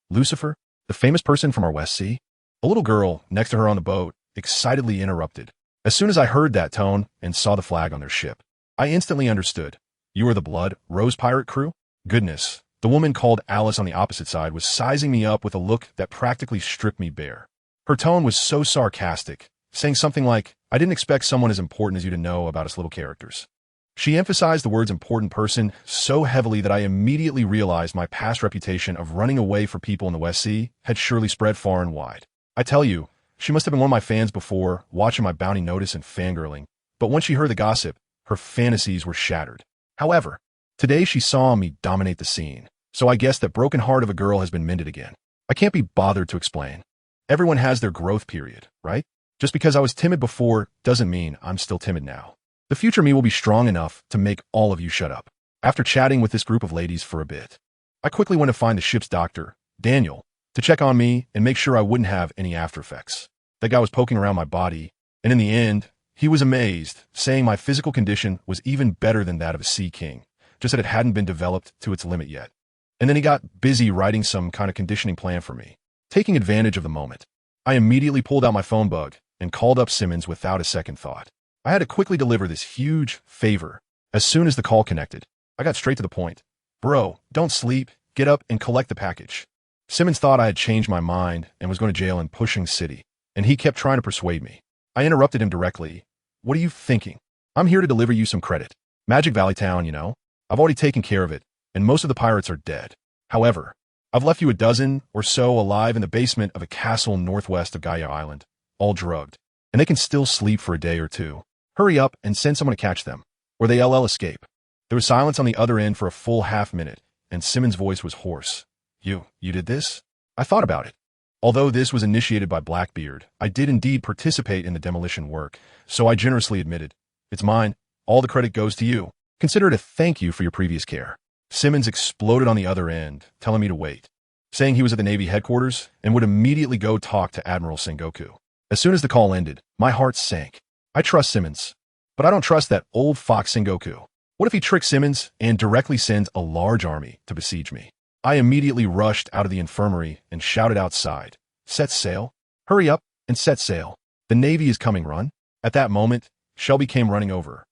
Lucifer, the famous person from our West Sea? A little girl next to her on the boat excitedly interrupted. As soon as I heard that tone and saw the flag on their ship, I instantly understood. You are the Blood Rose pirate crew? Goodness, the woman called Alice on the opposite side was sizing me up with a look that practically stripped me bare. Her tone was so sarcastic, saying something like, I didn't expect someone as important as you to know about us little characters. She emphasized the words important person so heavily that I immediately realized my past reputation of running away for people in the West Sea had surely spread far and wide. I tell you, she must have been one of my fans before, watching my bounty notice and fangirling, but once she heard the gossip, her fantasies were shattered. However, today she saw me dominate the scene, so I guess that broken heart of a girl has been mended again. I can't be bothered to explain. Everyone has their growth period, right? Just because I was timid before doesn't mean I'm still timid now. The future me will be strong enough to make all of you shut up. After chatting with this group of ladies for a bit, I quickly went to find the ship's doctor, Daniel, to check on me and make sure I wouldn't have any after effects. That guy was poking around my body, and in the end, he was amazed, saying my physical condition was even better than that of a sea king, just that it hadn't been developed to its limit yet. And then he got busy writing some kind of conditioning plan for me. Taking advantage of the moment, I immediately pulled out my phone bug and called up Simmons without a second thought. I had to quickly deliver this huge favor As soon as the call connected, I got straight to the point. Bro, don't sleep. Get up and collect the package. Simmons thought I had changed my mind and was going to jail in Pushing City, and he kept trying to persuade me. I interrupted him directly. What are you thinking? I'm here to deliver you some credit. Magic Valley Town, you know. I've already taken care of it, and most of the pirates are dead. However, I've left you a dozen or so alive in the basement of a castle northwest of Gaia Island, all drugged, and they can still sleep for a day or two. Hurry up and send someone to catch them, or they LL escape. There was silence on the other end for a full half-minute, and Simmons' voice was hoarse. You did this? I thought about it. Although this was initiated by Blackbeard, I did indeed participate in the demolition work, so I generously admitted. It's mine. All the credit goes to you. Consider it a thank you for your previous care. Simmons exploded on the other end, telling me to wait, saying he was at the Navy headquarters and would immediately go talk to Admiral Sengoku. As soon as the call ended, my heart sank. I trust Simmons, but I don't trust that old fox Sengoku. What if he tricks Simmons and directly sends a large army to besiege me? I immediately rushed out of the infirmary and shouted outside, "Set sail! Hurry up and set sail! The Navy is coming, run!" At that moment, Shelby came running over,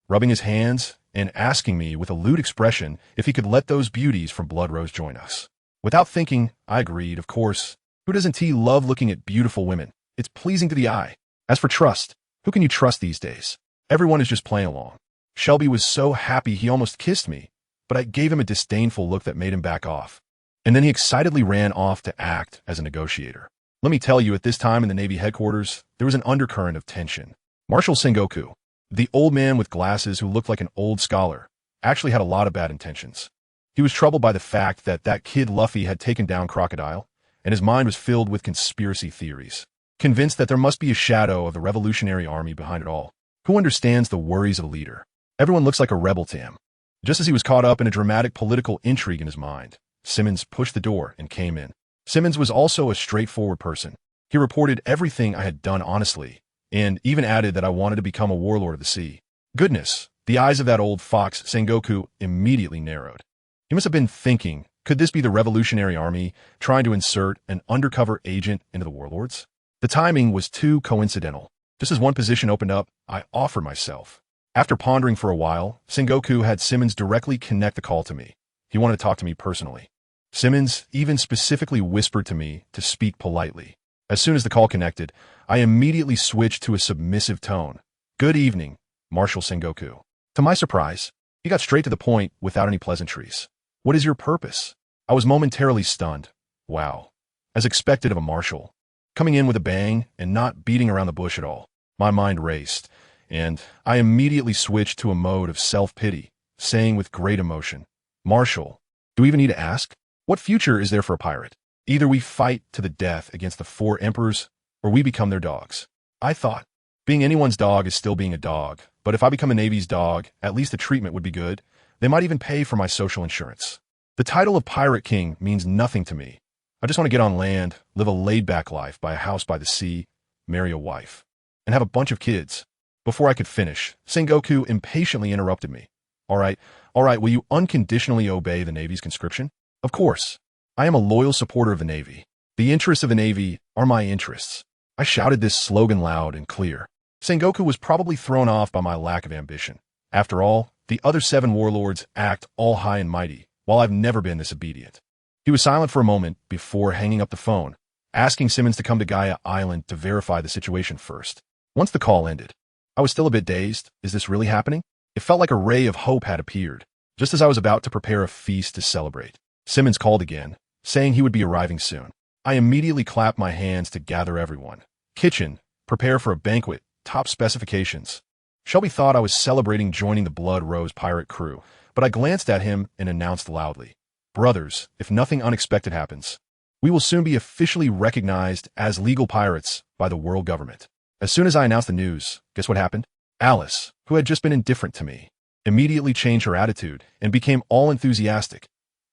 rubbing his hands and asking me with a lewd expression if he could let those beauties from Blood Rose join us. Without thinking, I agreed, of course. Who doesn't love looking at beautiful women? It's pleasing to the eye. As for trust, who can you trust these days? Everyone is just playing along. Shelby was so happy he almost kissed me, but I gave him a disdainful look that made him back off. And then he excitedly ran off to act as a negotiator. Let me tell you, at this time in the Navy headquarters, there was an undercurrent of tension. Marshal Sengoku, the old man with glasses who looked like an old scholar, actually had a lot of bad intentions. He was troubled by the fact that that kid Luffy had taken down Crocodile, and his mind was filled with conspiracy theories, convinced that there must be a shadow of the Revolutionary Army behind it all. Who understands the worries of a leader? Everyone looks like a rebel to him. Just as he was caught up in a dramatic political intrigue in his mind, Simmons pushed the door and came in. Simmons was also a straightforward person. He reported everything I had done honestly, and even added that I wanted to become a warlord of the sea. Goodness, the eyes of that old fox Sengoku immediately narrowed. He must have been thinking, could this be the Revolutionary Army trying to insert an undercover agent into the warlords? The timing was too coincidental. Just as one position opened up, I offered myself. After pondering for a while, Sengoku had Simmons directly connect the call to me. He wanted to talk to me personally. Simmons even specifically whispered to me to speak politely. As soon as the call connected, I immediately switched to a submissive tone. "Good evening, Marshal Sengoku." To my surprise, he got straight to the point without any pleasantries. "What is your purpose?" I was momentarily stunned. Wow. As expected of a marshal. Coming in with a bang and not beating around the bush at all. My mind raced, and I immediately switched to a mode of self-pity, saying with great emotion, "Marshal, do we even need to ask? What future is there for a pirate? Either we fight to the death against the 4 emperors, or we become their dogs." I thought, being anyone's dog is still being a dog, but if I become a Navy's dog, at least the treatment would be good. They might even pay for my social insurance. The title of Pirate King means nothing to me. I just want to get on land, live a laid-back life, buy a house by the sea, marry a wife, and have a bunch of kids. Before I could finish, Sengoku impatiently interrupted me. All right, will you unconditionally obey the Navy's conscription? Of course. I am a loyal supporter of the Navy. The interests of the Navy are my interests. I shouted this slogan loud and clear. Sengoku was probably thrown off by my lack of ambition. After all, the other 7 warlords act all high and mighty, while I've never been this obedient. He was silent for a moment before hanging up the phone, asking Simmons to come to Gaia Island to verify the situation first. Once the call ended, I was still a bit dazed. Is this really happening? It felt like a ray of hope had appeared, just as I was about to prepare a feast to celebrate. Simmons called again, saying he would be arriving soon. I immediately clapped my hands to gather everyone. Kitchen, prepare for a banquet, top specifications. Shelby thought I was celebrating joining the Blood Rose pirate crew, but I glanced at him and announced loudly, "Brothers, if nothing unexpected happens, we will soon be officially recognized as legal pirates by the world government." As soon as I announced the news, guess what happened? Alice, who had just been indifferent to me, immediately changed her attitude and became all enthusiastic.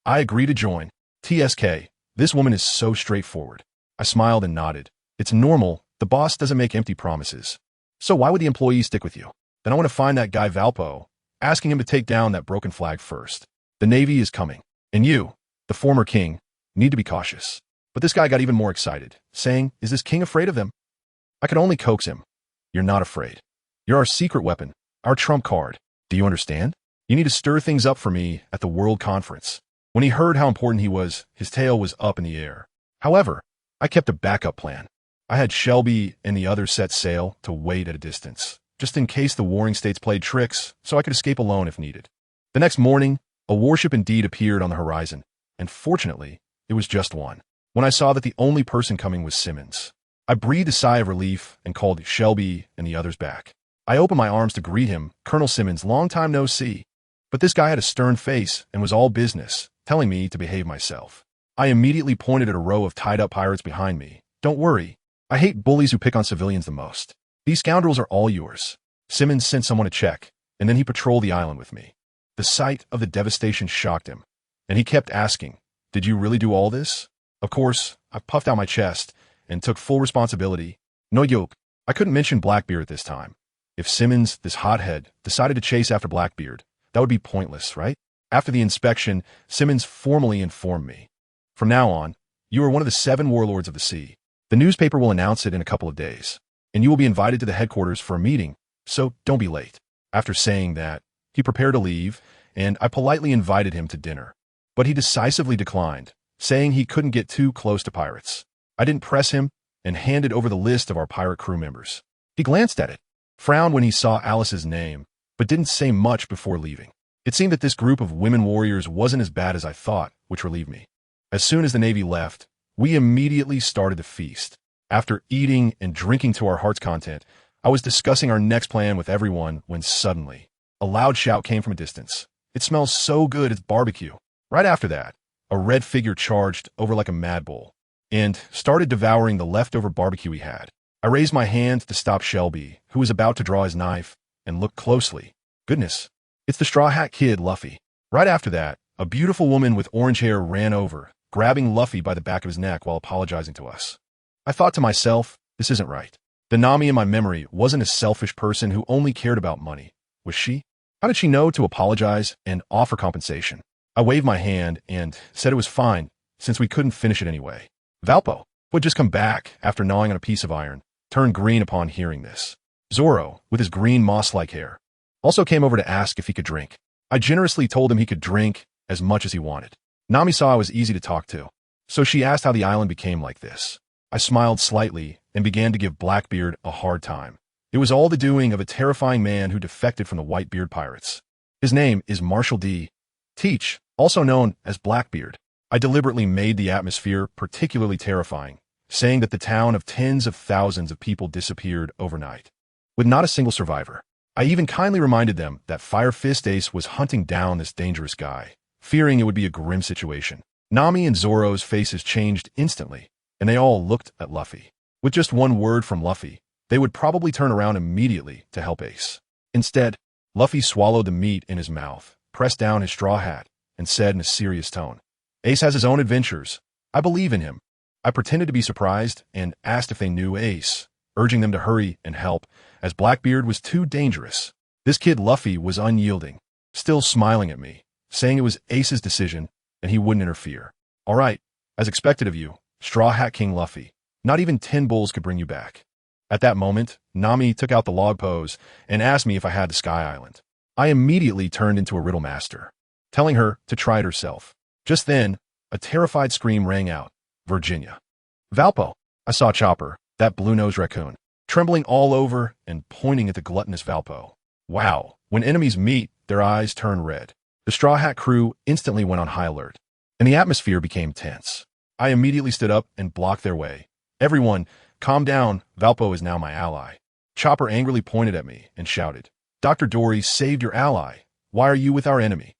"I agree to join. TSK, this woman is so straightforward." I smiled and nodded. "It's normal. The boss doesn't make empty promises. So why would the employees stick with you? Then I want to find that guy Valpo, asking him to take down that broken flag first. The Navy is coming. And you, the former king, need to be cautious." But this guy got even more excited, saying, "Is this king afraid of them?" I could only coax him. "You're not afraid. You're our secret weapon, our trump card. Do you understand? You need to stir things up for me at the World Conference. When he heard how important he was, his tail was up in the air. However, I kept a backup plan. I had Shelby and the others set sail to wait at a distance, just in case the warring states played tricks, so I could escape alone if needed. The next morning, a warship indeed appeared on the horizon, and fortunately, it was just one. When I saw that the only person coming was Simmons, I breathed a sigh of relief and called Shelby and the others back. I opened my arms to greet him, Colonel Simmons, long time no see. But this guy had a stern face and was all business, telling me to behave myself. I immediately pointed at a row of tied-up pirates behind me. Don't worry. I hate bullies who pick on civilians the most. These scoundrels are all yours. Simmons sent someone to check, and then he patrolled the island with me. The sight of the devastation shocked him, and he kept asking, "Did you really do all this?" Of course, I puffed out my chest and took full responsibility. No joke. I couldn't mention Blackbeard at this time. If Simmons, this hothead, decided to chase after Blackbeard, that would be pointless, right? After the inspection, Simmons formally informed me. From now on, you are one of the 7 warlords of the sea. The newspaper will announce it in a couple of days, and you will be invited to the headquarters for a meeting, so don't be late. After saying that, he prepared to leave, and I politely invited him to dinner. But he decisively declined, saying he couldn't get too close to pirates. I didn't press him and handed over the list of our pirate crew members. He glanced at it, frowned when he saw Alice's name, but didn't say much before leaving. It seemed that this group of women warriors wasn't as bad as I thought, which relieved me. As soon as the Navy left, we immediately started to feast. After eating and drinking to our heart's content, I was discussing our next plan with everyone when suddenly, a loud shout came from a distance. It smells so good, it's barbecue. Right after that, a red figure charged over like a mad bull and started devouring the leftover barbecue we had. I raised my hand to stop Shelby, who was about to draw his knife, and looked closely. Goodness, it's the Straw Hat Kid, Luffy. Right after that, a beautiful woman with orange hair ran over, grabbing Luffy by the back of his neck while apologizing to us. I thought to myself, this isn't right. The Nami in my memory wasn't a selfish person who only cared about money. Was she? How did she know to apologize and offer compensation? I waved my hand and said it was fine, since we couldn't finish it anyway. Valpo, who had just come back after gnawing on a piece of iron, turned green upon hearing this. Zoro, with his green moss-like hair, also came over to ask if he could drink. I generously told him he could drink as much as he wanted. Nami saw I was easy to talk to, so she asked how the island became like this. I smiled slightly and began to give Blackbeard a hard time. It was all the doing of a terrifying man who defected from the Whitebeard pirates. His name is Marshal D. Teach, also known as Blackbeard. I deliberately made the atmosphere particularly terrifying, saying that the town of tens of thousands of people disappeared overnight, with not a single survivor. I even kindly reminded them that Fire Fist Ace was hunting down this dangerous guy, fearing it would be a grim situation. Nami and Zoro's faces changed instantly, and they all looked at Luffy. With just one word from Luffy, they would probably turn around immediately to help Ace. Instead, Luffy swallowed the meat in his mouth, pressed down his straw hat, and said in a serious tone, "Ace has his own adventures. I believe in him." I pretended to be surprised and asked if they knew Ace, urging them to hurry and help, as Blackbeard was too dangerous. This kid Luffy was unyielding, still smiling at me, saying it was Ace's decision and he wouldn't interfere. "All right, as expected of you, Straw Hat King Luffy. Not even 10 bulls could bring you back." At that moment, Nami took out the log pose and asked me if I had the Sky Island. I immediately turned into a riddle master, telling her to try it herself. Just then, a terrified scream rang out. Virginia. Valpo. I saw Chopper, that blue-nosed raccoon, trembling all over and pointing at the gluttonous Valpo. Wow, when enemies meet, their eyes turn red. The Straw Hat crew instantly went on high alert, and the atmosphere became tense. I immediately stood up and blocked their way. "Everyone, calm down, Valpo is now my ally." Chopper angrily pointed at me and shouted, "Dr. Dory saved your ally. Why are you with our enemy?"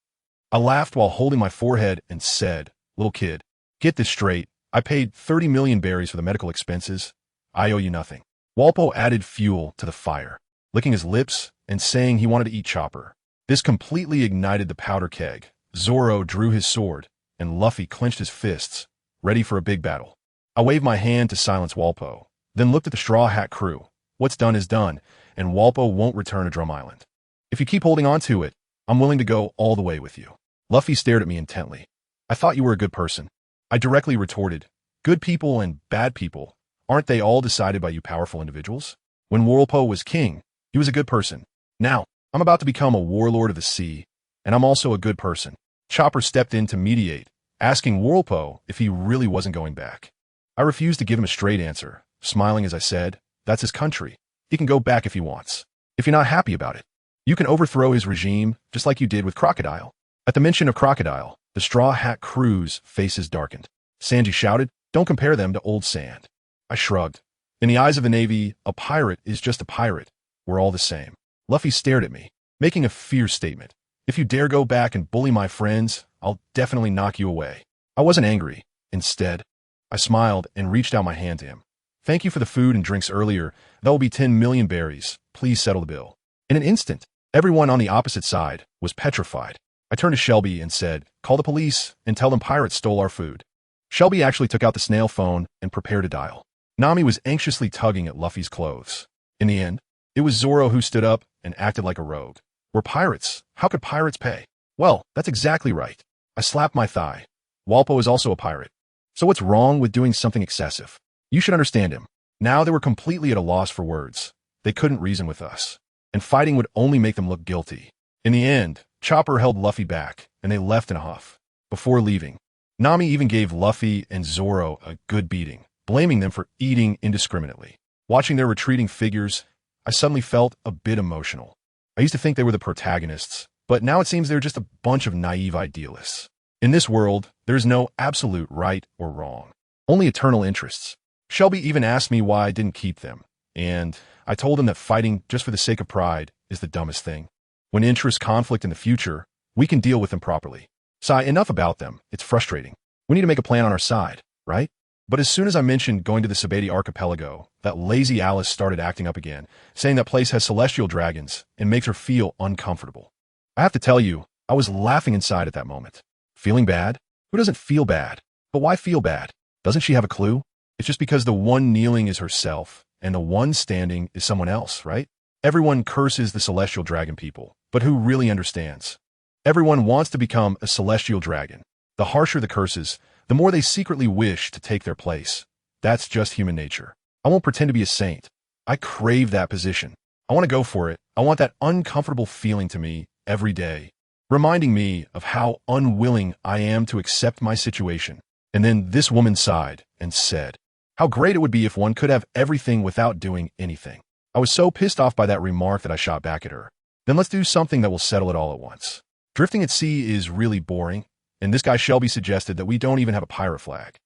I laughed while holding my forehead and said, "Little kid, get this straight. I paid 30 million berries for the medical expenses. I owe you nothing." Walpo added fuel to the fire, licking his lips and saying he wanted to eat Chopper. This completely ignited the powder keg. Zoro drew his sword, and Luffy clenched his fists, ready for a big battle. I waved my hand to silence Walpo, then looked at the Straw Hat crew. What's done is done, and Walpo won't return to Drum Island. If you keep holding on to it, I'm willing to go all the way with you. Luffy stared at me intently. "I thought you were a good person." I directly retorted, "Good people and bad people, aren't they all decided by you powerful individuals? When Walpo was king, he was a good person. Now, I'm about to become a warlord of the sea, and I'm also a good person. Chopper stepped in to mediate, asking Whirlpo if he really wasn't going back. I refused to give him a straight answer, smiling as I said, that's his country. He can go back if he wants. If you're not happy about it, you can overthrow his regime just like you did with Crocodile. At the mention of Crocodile, the Straw Hat crew's faces darkened. Sanji shouted, don't compare them to old sand. I shrugged. In the eyes of the Navy, a pirate is just a pirate. We're all the same. Luffy stared at me, making a fierce statement. If you dare go back and bully my friends, I'll definitely knock you away. I wasn't angry. Instead, I smiled and reached out my hand to him. Thank you for the food and drinks earlier. That will be 10 million berries. Please settle the bill. In an instant, everyone on the opposite side was petrified. I turned to Shelby and said, call the police and tell them pirates stole our food. Shelby actually took out the snail phone and prepared to dial. Nami was anxiously tugging at Luffy's clothes. In the end, it was Zoro who stood up and acted like a rogue. We're pirates. How could pirates pay? Well, that's exactly right. I slapped my thigh. Walpo is also a pirate. So what's wrong with doing something excessive? You should understand him. Now they were completely at a loss for words. They couldn't reason with us. And fighting would only make them look guilty. In the end, Chopper held Luffy back, and they left in a huff. Before leaving, Nami even gave Luffy and Zoro a good beating, blaming them for eating indiscriminately. Watching their retreating figures, I suddenly felt a bit emotional. I used to think they were the protagonists, but now it seems they're just a bunch of naive idealists. In this world, there's no absolute right or wrong, only eternal interests. Shelby even asked me why I didn't keep them, and I told him that fighting just for the sake of pride is the dumbest thing. When interests conflict in the future, we can deal with them properly. Sigh, enough about them. It's frustrating. We need to make a plan on our side, right? But as soon as I mentioned going to the Sabeti archipelago, that lazy Alice started acting up again, saying that place has celestial dragons and makes her feel uncomfortable. I have to tell you, I was laughing inside at that moment. Feeling bad? Who doesn't feel bad? But why feel bad? Doesn't she have a clue? It's just because the one kneeling is herself, and the one standing is someone else, right? Everyone curses the celestial dragon people, but who really understands? Everyone wants to become a celestial dragon. The harsher the curses, the more they secretly wish to take their place. That's just human nature. I won't pretend to be a saint. I crave that position. I want to go for it. I want that uncomfortable feeling to me every day, reminding me of how unwilling I am to accept my situation. And then this woman sighed and said, how great it would be if one could have everything without doing anything. I was so pissed off by that remark that I shot back at her. Then let's do something that will settle it all at once. Drifting at sea is really boring, and this guy Shelby suggested that we don't even have a pirate flag.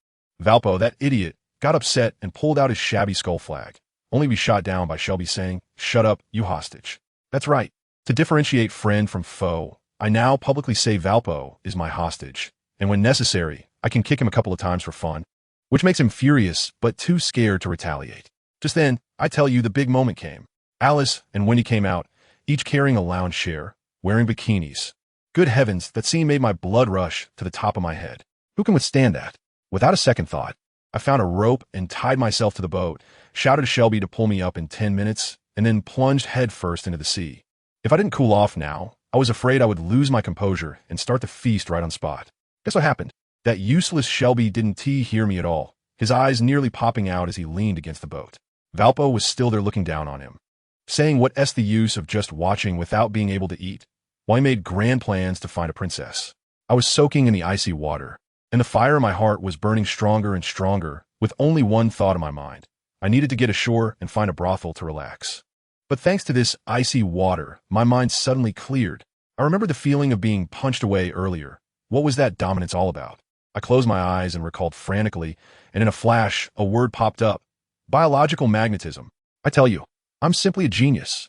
Valpo, that idiot, got upset and pulled out his shabby skull flag, only to be shot down by Shelby saying, shut up, you hostage. That's right. To differentiate friend from foe, I now publicly say Valpo is my hostage, and when necessary, I can kick him a couple of times for fun, which makes him furious but too scared to retaliate. Just then, I tell you, the big moment came. Alice and Wendy came out, each carrying a lounge chair, wearing bikinis. Good heavens, that scene made my blood rush to the top of my head. Who can withstand that? Without a second thought, I found a rope and tied myself to the boat, shouted to Shelby to pull me up in 10 minutes, and then plunged headfirst into the sea. If I didn't cool off now, I was afraid I would lose my composure and start the feast right on spot. Guess what happened? That useless Shelby didn't hear me at all, his eyes nearly popping out as he leaned against the boat. Valpo was still there looking down on him, saying what's the use of just watching without being able to eat, while he made grand plans to find a princess. I was soaking in the icy water, and the fire in my heart was burning stronger and stronger, with only one thought in my mind. I needed to get ashore and find a brothel to relax. But thanks to this icy water, my mind suddenly cleared. I remembered the feeling of being punched away earlier. What was that dominance all about? I closed my eyes and recalled frantically, and in a flash, a word popped up. Biological magnetism. I tell you, I'm simply a genius.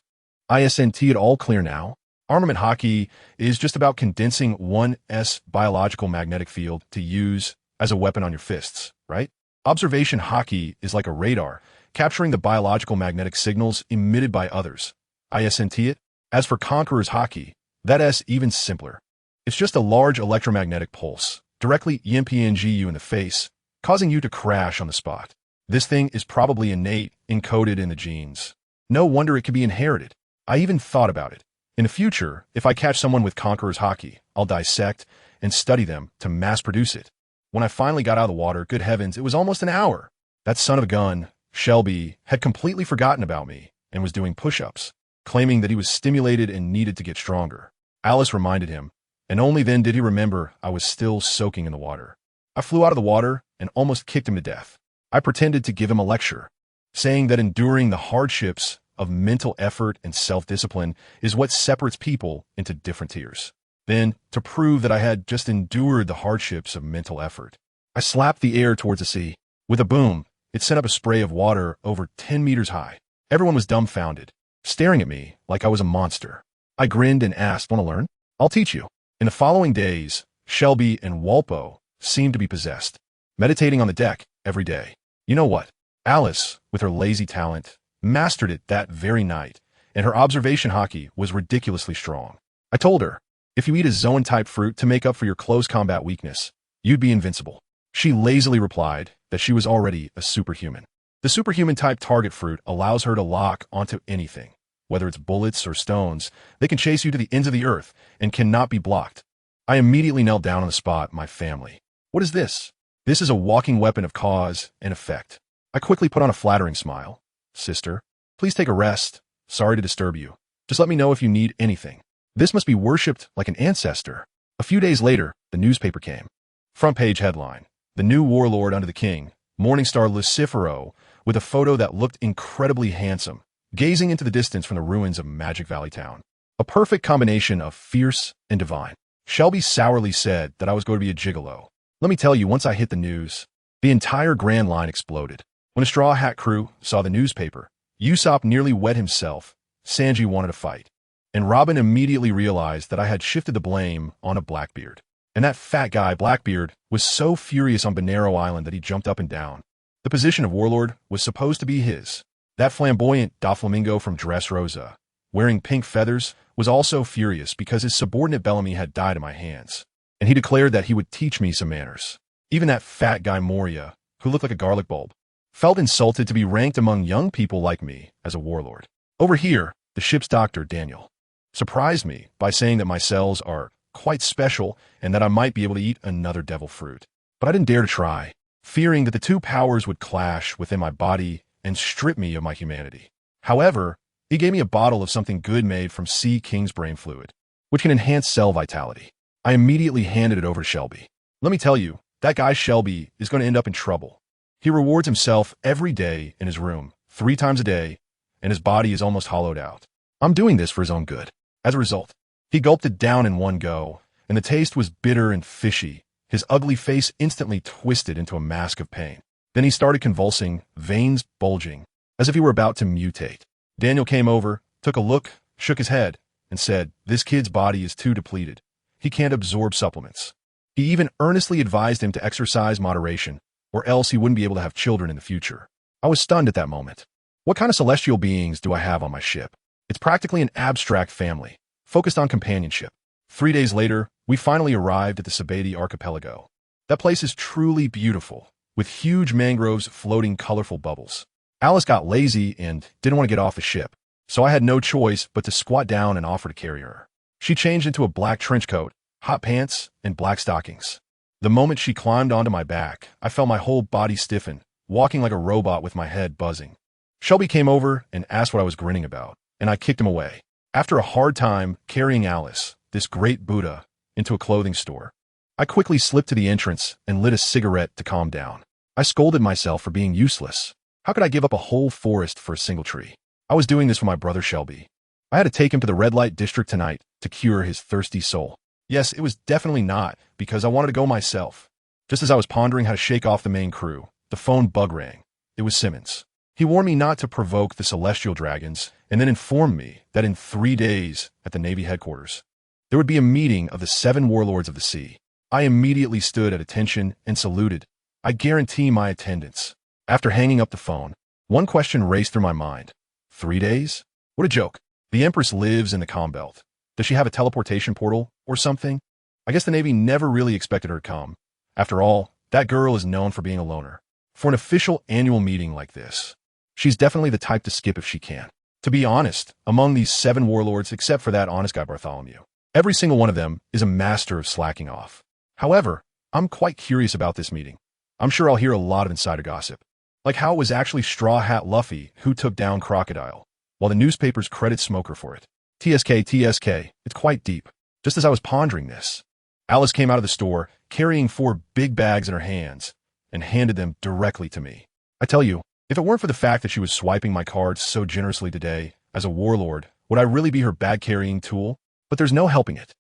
ISNT it all clear now. Armament hockey is just about condensing 1's biological magnetic field to use as a weapon on your fists, right? Observation hockey is like a radar, capturing the biological magnetic signals emitted by others. ISNT it. As for Conqueror's hockey, that's even simpler. It's just a large electromagnetic pulse, directly yimping you in the face, causing you to crash on the spot. This thing is probably innate, encoded in the genes. No wonder it could be inherited. I even thought about it. In the future, if I catch someone with Conqueror's hockey, I'll dissect and study them to mass produce it. When I finally got out of the water, good heavens, it was almost an hour. That son of a gun, Shelby, had completely forgotten about me and was doing push-ups. claiming that he was stimulated and needed to get stronger. Alice reminded him, and only then did he remember I was still soaking in the water. I flew out of the water and almost kicked him to death. I pretended to give him a lecture, saying that enduring the hardships of mental effort and self-discipline is what separates people into different tiers. Then, to prove that I had just endured the hardships of mental effort, I slapped the air towards the sea. With a boom, it sent up a spray of water over 10 meters high. Everyone was dumbfounded, staring at me like I was a monster. I grinned and asked, "Want to learn? I'll teach you." In the following days, Shelby and Walpo seemed to be possessed, meditating on the deck every day. You know what? Alice, with her lazy talent, mastered it that very night, and her observation hockey was ridiculously strong. I told her, if you eat a Zoan-type fruit to make up for your close combat weakness, you'd be invincible. She lazily replied that she was already a superhuman. The superhuman-type target fruit allows her to lock onto anything. Whether it's bullets or stones, they can chase you to the ends of the earth and cannot be blocked. I immediately knelt down on the spot, my family. What is this? This is a walking weapon of cause and effect. I quickly put on a flattering smile. Sister, please take a rest. Sorry to disturb you. Just let me know if you need anything. This must be worshipped like an ancestor. A few days later, the newspaper came. Front page headline: The new warlord under the king, Morningstar Lucifer, with a photo that looked incredibly handsome, gazing into the distance from the ruins of Magic Valley Town. A perfect combination of fierce and divine. Shelby sourly said that I was going to be a gigolo. Let me tell you, once I hit the news, the entire Grand Line exploded. When a Straw Hat crew saw the newspaper, Usopp nearly wet himself, Sanji wanted a fight, and Robin immediately realized that I had shifted the blame on a Blackbeard. And that fat guy, Blackbeard, was so furious on Bonero Island that he jumped up and down. The position of warlord was supposed to be his. That flamboyant Doflamingo from Dressrosa, wearing pink feathers, was also furious because his subordinate Bellamy had died in my hands, and he declared that he would teach me some manners. Even that fat guy Moria, who looked like a garlic bulb, felt insulted to be ranked among young people like me as a warlord. Over here, the ship's doctor, Daniel, surprised me by saying that my cells are quite special and that I might be able to eat another devil fruit. But I didn't dare to try, fearing that the two powers would clash within my body and strip me of my humanity. However, he gave me a bottle of something good made from Sea King's brain fluid, which can enhance cell vitality. I immediately handed it over to Shelby. Let me tell you, that guy Shelby is going to end up in trouble. He rewards himself every day in his room, 3 times a day, and his body is almost hollowed out. I'm doing this for his own good. As a result, he gulped it down in one go, and the taste was bitter and fishy. His ugly face instantly twisted into a mask of pain. Then he started convulsing, veins bulging, as if he were about to mutate. Daniel came over, took a look, shook his head, and said, "This kid's body is too depleted. He can't absorb supplements." He even earnestly advised him to exercise moderation, or else he wouldn't be able to have children in the future. I was stunned at that moment. What kind of celestial beings do I have on my ship? It's practically an abstract family, focused on companionship. 3 days later, we finally arrived at the Sabeti archipelago. That place is truly beautiful, with huge mangroves floating colorful bubbles. Alice got lazy and didn't want to get off the ship, so I had no choice but to squat down and offer to carry her. She changed into a black trench coat, hot pants, and black stockings. The moment she climbed onto my back, I felt my whole body stiffen, walking like a robot with my head buzzing. Shelby came over and asked what I was grinning about, and I kicked him away. After a hard time carrying Alice, this great Buddha, into a clothing store, I quickly slipped to the entrance and lit a cigarette to calm down. I scolded myself for being useless. How could I give up a whole forest for a single tree? I was doing this for my brother Shelby. I had to take him to the red light district tonight to cure his thirsty soul. Yes, it was definitely not because I wanted to go myself. Just as I was pondering how to shake off the main crew, the phone bug rang. It was Simmons. He warned me not to provoke the celestial dragons and then informed me that in 3 days at the Navy headquarters, there would be a meeting of the 7 warlords of the sea. I immediately stood at attention and saluted. I guarantee my attendance. After hanging up the phone, one question raced through my mind. 3 days? What a joke. The Empress lives in the Comm Belt. Does she have a teleportation portal or something? I guess the Navy never really expected her to come. After all, that girl is known for being a loner. For an official annual meeting like this, she's definitely the type to skip if she can. To be honest, among these 7 warlords, except for that honest guy Bartholomew, every single one of them is a master of slacking off. However, I'm quite curious about this meeting. I'm sure I'll hear a lot of insider gossip, like how it was actually Straw Hat Luffy who took down Crocodile, while the newspapers credit Smoker for it. TSK, TSK, it's quite deep. Just as I was pondering this, Alice came out of the store, carrying 4 big bags in her hands, and handed them directly to me. I tell you, if it weren't for the fact that she was swiping my cards so generously today, as a warlord, would I really be her bag-carrying tool? But there's no helping it.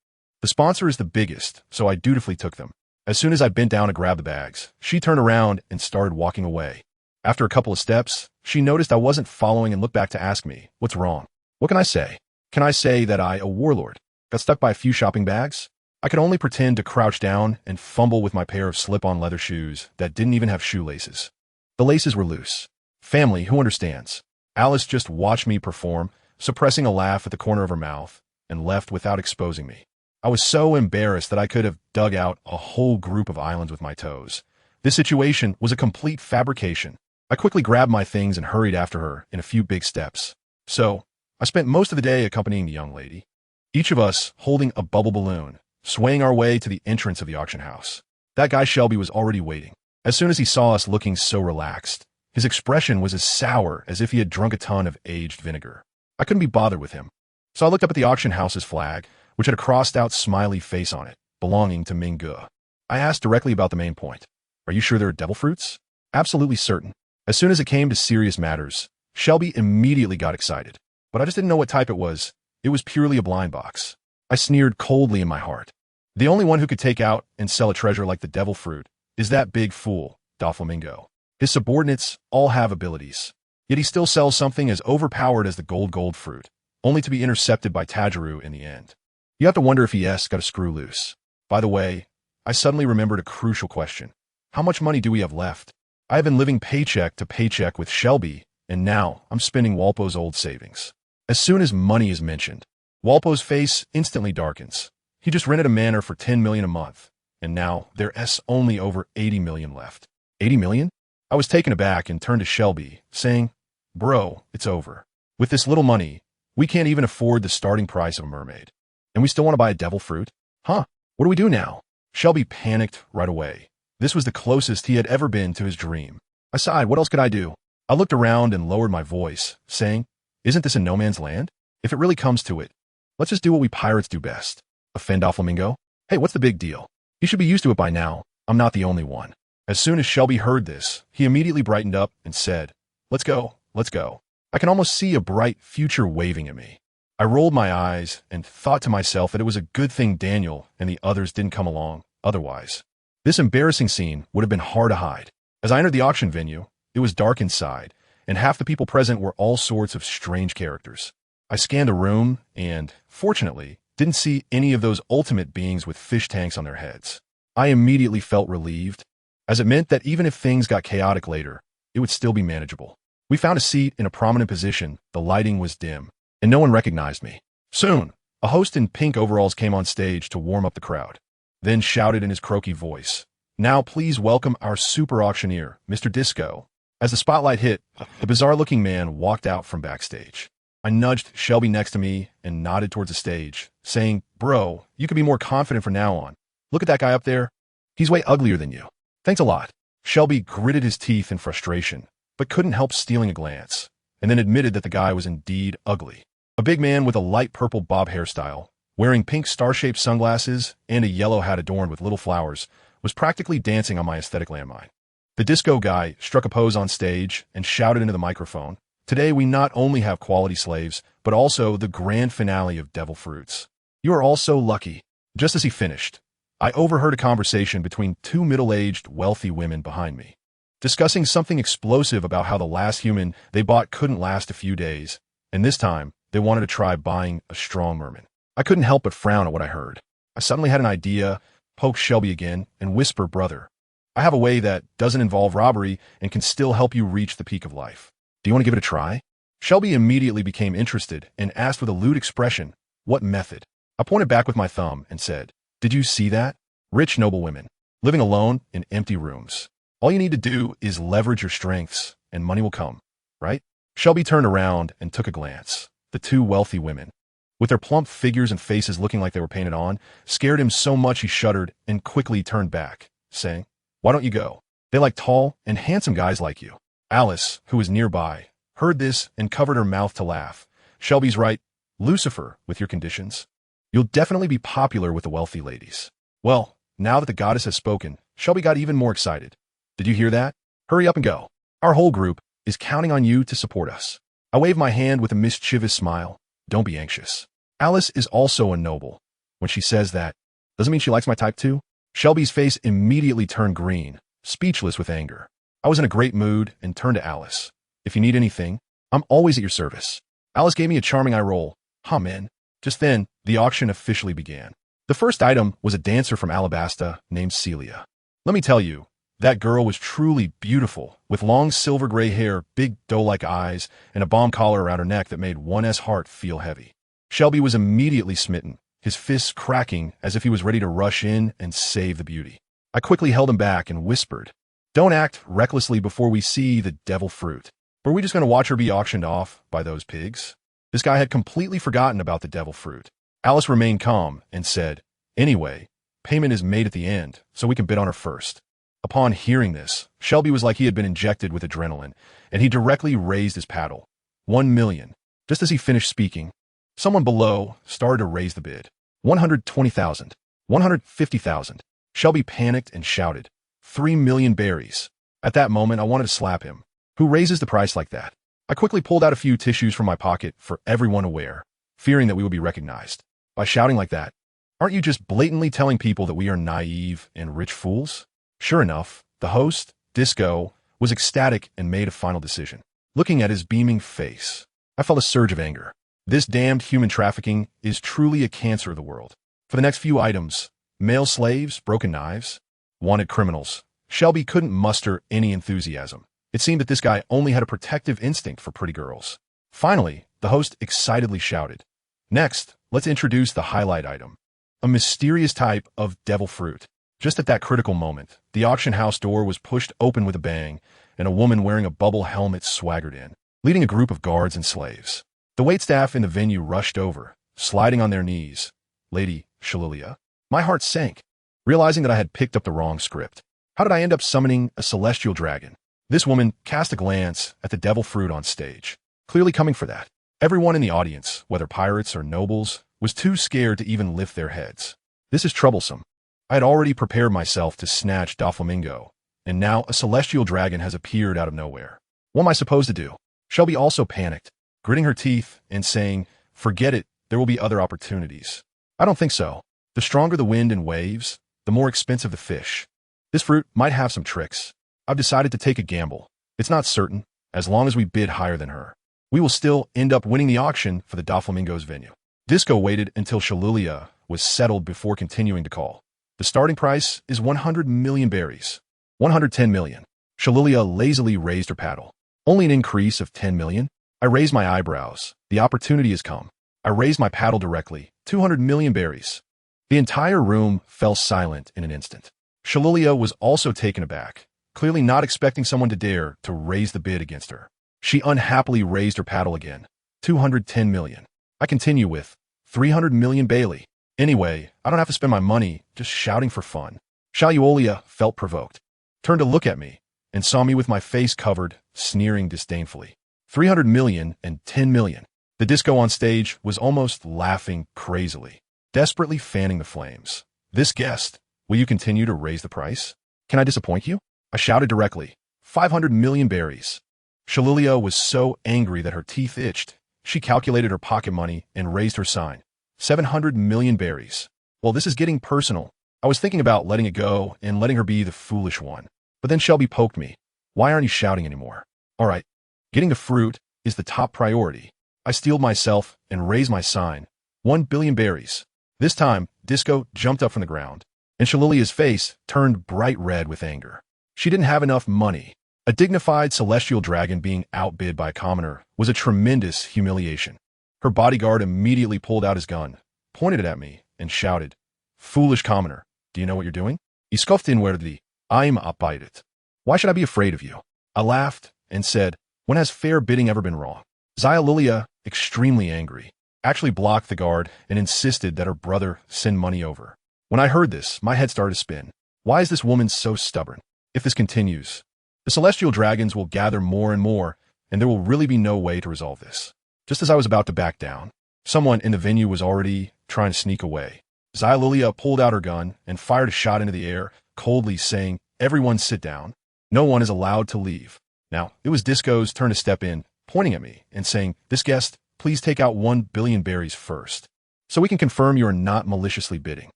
The sponsor is the biggest, so I dutifully took them. As soon as I bent down to grab the bags, she turned around and started walking away. After a couple of steps, she noticed I wasn't following and looked back to ask me, what's wrong? What can I say? Can I say that I, a warlord, got stuck by a few shopping bags? I could only pretend to crouch down and fumble with my pair of slip-on leather shoes that didn't even have shoelaces. The laces were loose. Family, who understands? Alice just watched me perform, suppressing a laugh at the corner of her mouth, and left without exposing me. I was so embarrassed that I could have dug out a whole group of islands with my toes. This situation was a complete fabrication. I quickly grabbed my things and hurried after her in a few big steps. So, I spent most of the day accompanying the young lady, each of us holding a bubble balloon, swaying our way to the entrance of the auction house. That guy Shelby was already waiting. As soon as he saw us looking so relaxed, his expression was as sour as if he had drunk a ton of aged vinegar. I couldn't be bothered with him. So I looked up at the auction house's flag, which had a crossed-out smiley face on it, belonging to Minggu. I asked directly about the main point. Are you sure they're devil fruits? Absolutely certain. As soon as it came to serious matters, Shelby immediately got excited. But I just didn't know what type it was. It was purely a blind box. I sneered coldly in my heart. The only one who could take out and sell a treasure like the devil fruit is that big fool, Doflamingo. His subordinates all have abilities, yet he still sells something as overpowered as the gold fruit, only to be intercepted by Tajiru in the end. You have to wonder if ES got a screw loose. By the way, I suddenly remembered a crucial question. How much money do we have left? I have been living paycheck to paycheck with Shelby, and now I'm spending Walpo's old savings. As soon as money is mentioned, Walpo's face instantly darkens. He just rented a manor for 10 million a month, and now there's only over 80 million left. 80 million? I was taken aback and turned to Shelby, saying, Bro, it's over. With this little money, we can't even afford the starting price of a mermaid. And we still want to buy a devil fruit? Huh? What do we do now? Shelby panicked right away. This was the closest he had ever been to his dream. I sighed, what else could I do? I looked around and lowered my voice, saying, Isn't this a no man's land? If it really comes to it, let's just do what we pirates do best. Offend Doflamingo? Hey, what's the big deal? You should be used to it by now. I'm not the only one. As soon as Shelby heard this, he immediately brightened up and said, Let's go, let's go. I can almost see a bright future waving at me. I rolled my eyes and thought to myself that it was a good thing Daniel and the others didn't come along, otherwise. This embarrassing scene would have been hard to hide. As I entered the auction venue, it was dark inside, and half the people present were all sorts of strange characters. I scanned the room and, fortunately, didn't see any of those ultimate beings with fish tanks on their heads. I immediately felt relieved, as it meant that even if things got chaotic later, it would still be manageable. We found a seat in a prominent position, the lighting was dim, and no one recognized me. Soon, a host in pink overalls came on stage to warm up the crowd, then shouted in his croaky voice, Now please welcome our super auctioneer, Mr. Disco. As the spotlight hit, the bizarre-looking man walked out from backstage. I nudged Shelby next to me and nodded towards the stage, saying, Bro, you could be more confident from now on. Look at that guy up there. He's way uglier than you. Thanks a lot. Shelby gritted his teeth in frustration, but couldn't help stealing a glance, and then admitted that the guy was indeed ugly. A big man with a light purple bob hairstyle, wearing pink star-shaped sunglasses and a yellow hat adorned with little flowers, was practically dancing on my aesthetic landmine. The disco guy struck a pose on stage and shouted into the microphone, Today we not only have quality slaves, but also the grand finale of Devil Fruits. You are all so lucky. Just as he finished, I overheard a conversation between 2 middle-aged, wealthy women behind me, discussing something explosive about how the last human they bought couldn't last a few days, and this time they wanted to try buying a strong merman. I couldn't help but frown at what I heard. I suddenly had an idea, poked Shelby again, and whisper, Brother, I have a way that doesn't involve robbery and can still help you reach the peak of life. Do you want to give it a try? Shelby immediately became interested and asked with a lewd expression, What method? I pointed back with my thumb and said, Did you see that? Rich, noble women, living alone in empty rooms. All you need to do is leverage your strengths, and money will come, right? Shelby turned around and took a glance. The 2 wealthy women, with their plump figures and faces looking like they were painted on, scared him so much he shuddered and quickly turned back, saying, Why don't you go? They like tall and handsome guys like you. Alice, who was nearby, heard this and covered her mouth to laugh, Shelby's right. Lucifer, with your conditions. You'll definitely be popular with the wealthy ladies. Well, now that the goddess has spoken, Shelby got even more excited. Did you hear that? Hurry up and go. Our whole group is counting on you to support us. I wave my hand with a mischievous smile. Don't be anxious. Alice is also a noble. When she says that, doesn't mean she likes my type too? Shelby's face immediately turned green, speechless with anger. I was in a great mood and turned to Alice. If you need anything, I'm always at your service. Alice gave me a charming eye roll. Huh, man. Just then, the auction officially began. The first item was a dancer from Alabasta named Celia. Let me tell you, that girl was truly beautiful, with long silver gray hair, big doe-like eyes, and a bomb collar around her neck that made one's heart feel heavy. Shelby was immediately smitten, his fists cracking as if he was ready to rush in and save the beauty. I quickly held him back and whispered, "Don't act recklessly before we see the devil fruit. Were we just going to watch her be auctioned off by those pigs?" This guy had completely forgotten about the devil fruit. Alice remained calm and said, "Anyway, payment is made at the end, so we can bid on her first." Upon hearing this, Shelby was like he had been injected with adrenaline, and he directly raised his paddle. 1 million. Just as he finished speaking, someone below started to raise the bid. 120,000. 150,000. Shelby panicked and shouted, 3 million berries. At that moment, I wanted to slap him. Who raises the price like that? I quickly pulled out a few tissues from my pocket for everyone aware, fearing that we would be recognized. By shouting like that, aren't you just blatantly telling people that we are naive and rich fools? Sure enough, the host, Disco, was ecstatic and made a final decision. Looking at his beaming face, I felt a surge of anger. This damned human trafficking is truly a cancer of the world. For the next few items, male slaves, broken knives, wanted criminals, Shelby couldn't muster any enthusiasm. It seemed that this guy only had a protective instinct for pretty girls. Finally, the host excitedly shouted, "Next, let's introduce the highlight item. A mysterious type of devil fruit." Just at that critical moment, the auction house door was pushed open with a bang, and a woman wearing a bubble helmet swaggered in, leading a group of guards and slaves. The waitstaff in the venue rushed over, sliding on their knees. "Lady Shalilia." My heart sank, realizing that I had picked up the wrong script. How did I end up summoning a celestial dragon? This woman cast a glance at the devil fruit on stage, clearly coming for that. Everyone in the audience, whether pirates or nobles, was too scared to even lift their heads. This is troublesome. I had already prepared myself to snatch Doflamingo, and now a celestial dragon has appeared out of nowhere. What am I supposed to do? Shelby also panicked, gritting her teeth and saying, "Forget it, there will be other opportunities." I don't think so. The stronger the wind and waves, the more expensive the fish. This fruit might have some tricks. I've decided to take a gamble. It's not certain. As long as we bid higher than her, we will still end up winning the auction for the Doflamingo's venue. Disco waited until Shalilia was settled before continuing to call. The starting price is 100 million berries. 110 million. Shalilia lazily raised her paddle. Only an increase of 10 million? I raised my eyebrows. The opportunity has come. I raised my paddle directly. 200 million berries. The entire room fell silent in an instant. Shalilia was also taken aback, clearly not expecting someone to dare to raise the bid against her. She unhappily raised her paddle again. 210 million. I continue with 300 million Bailey. Anyway, I don't have to spend my money just shouting for fun. Shaluolia felt provoked, turned to look at me, and saw me with my face covered, sneering disdainfully. 300 million and 10 million. The disco on stage was almost laughing crazily, desperately fanning the flames. "This guest, will you continue to raise the price? Can I disappoint you?" I shouted directly. 500 million berries. Shalilia was so angry that her teeth itched. She calculated her pocket money and raised her sign. 700 million berries. Well, this is getting personal. I was thinking about letting it go and letting her be the foolish one. But then Shelby poked me. "Why aren't you shouting anymore?" "All right, getting the fruit is the top priority." I steeled myself and raised my sign. 1 billion berries. This time, Disco jumped up from the ground, and Shalilia's face turned bright red with anger. She didn't have enough money. A dignified celestial dragon being outbid by a commoner was a tremendous humiliation. Her bodyguard immediately pulled out his gun, pointed it at me, and shouted, "Foolish commoner, do you know what you're doing? Iskoftin werdi, I'm uppaidet. Why should I be afraid of you?" I laughed and said, "When has fair bidding ever been wrong?" Lilia, extremely angry, actually blocked the guard and insisted that her brother send money over. When I heard this, my head started to spin. Why is this woman so stubborn? If this continues, the celestial dragons will gather more and more, and there will really be no way to resolve this. Just as I was about to back down, someone in the venue was already trying to sneak away. Xylilia pulled out her gun and fired a shot into the air, coldly saying, "Everyone sit down. No one is allowed to leave." Now, it was Disco's turn to step in, pointing at me and saying, "This guest, please take out 1 billion berries first, so we can confirm you are not maliciously bidding."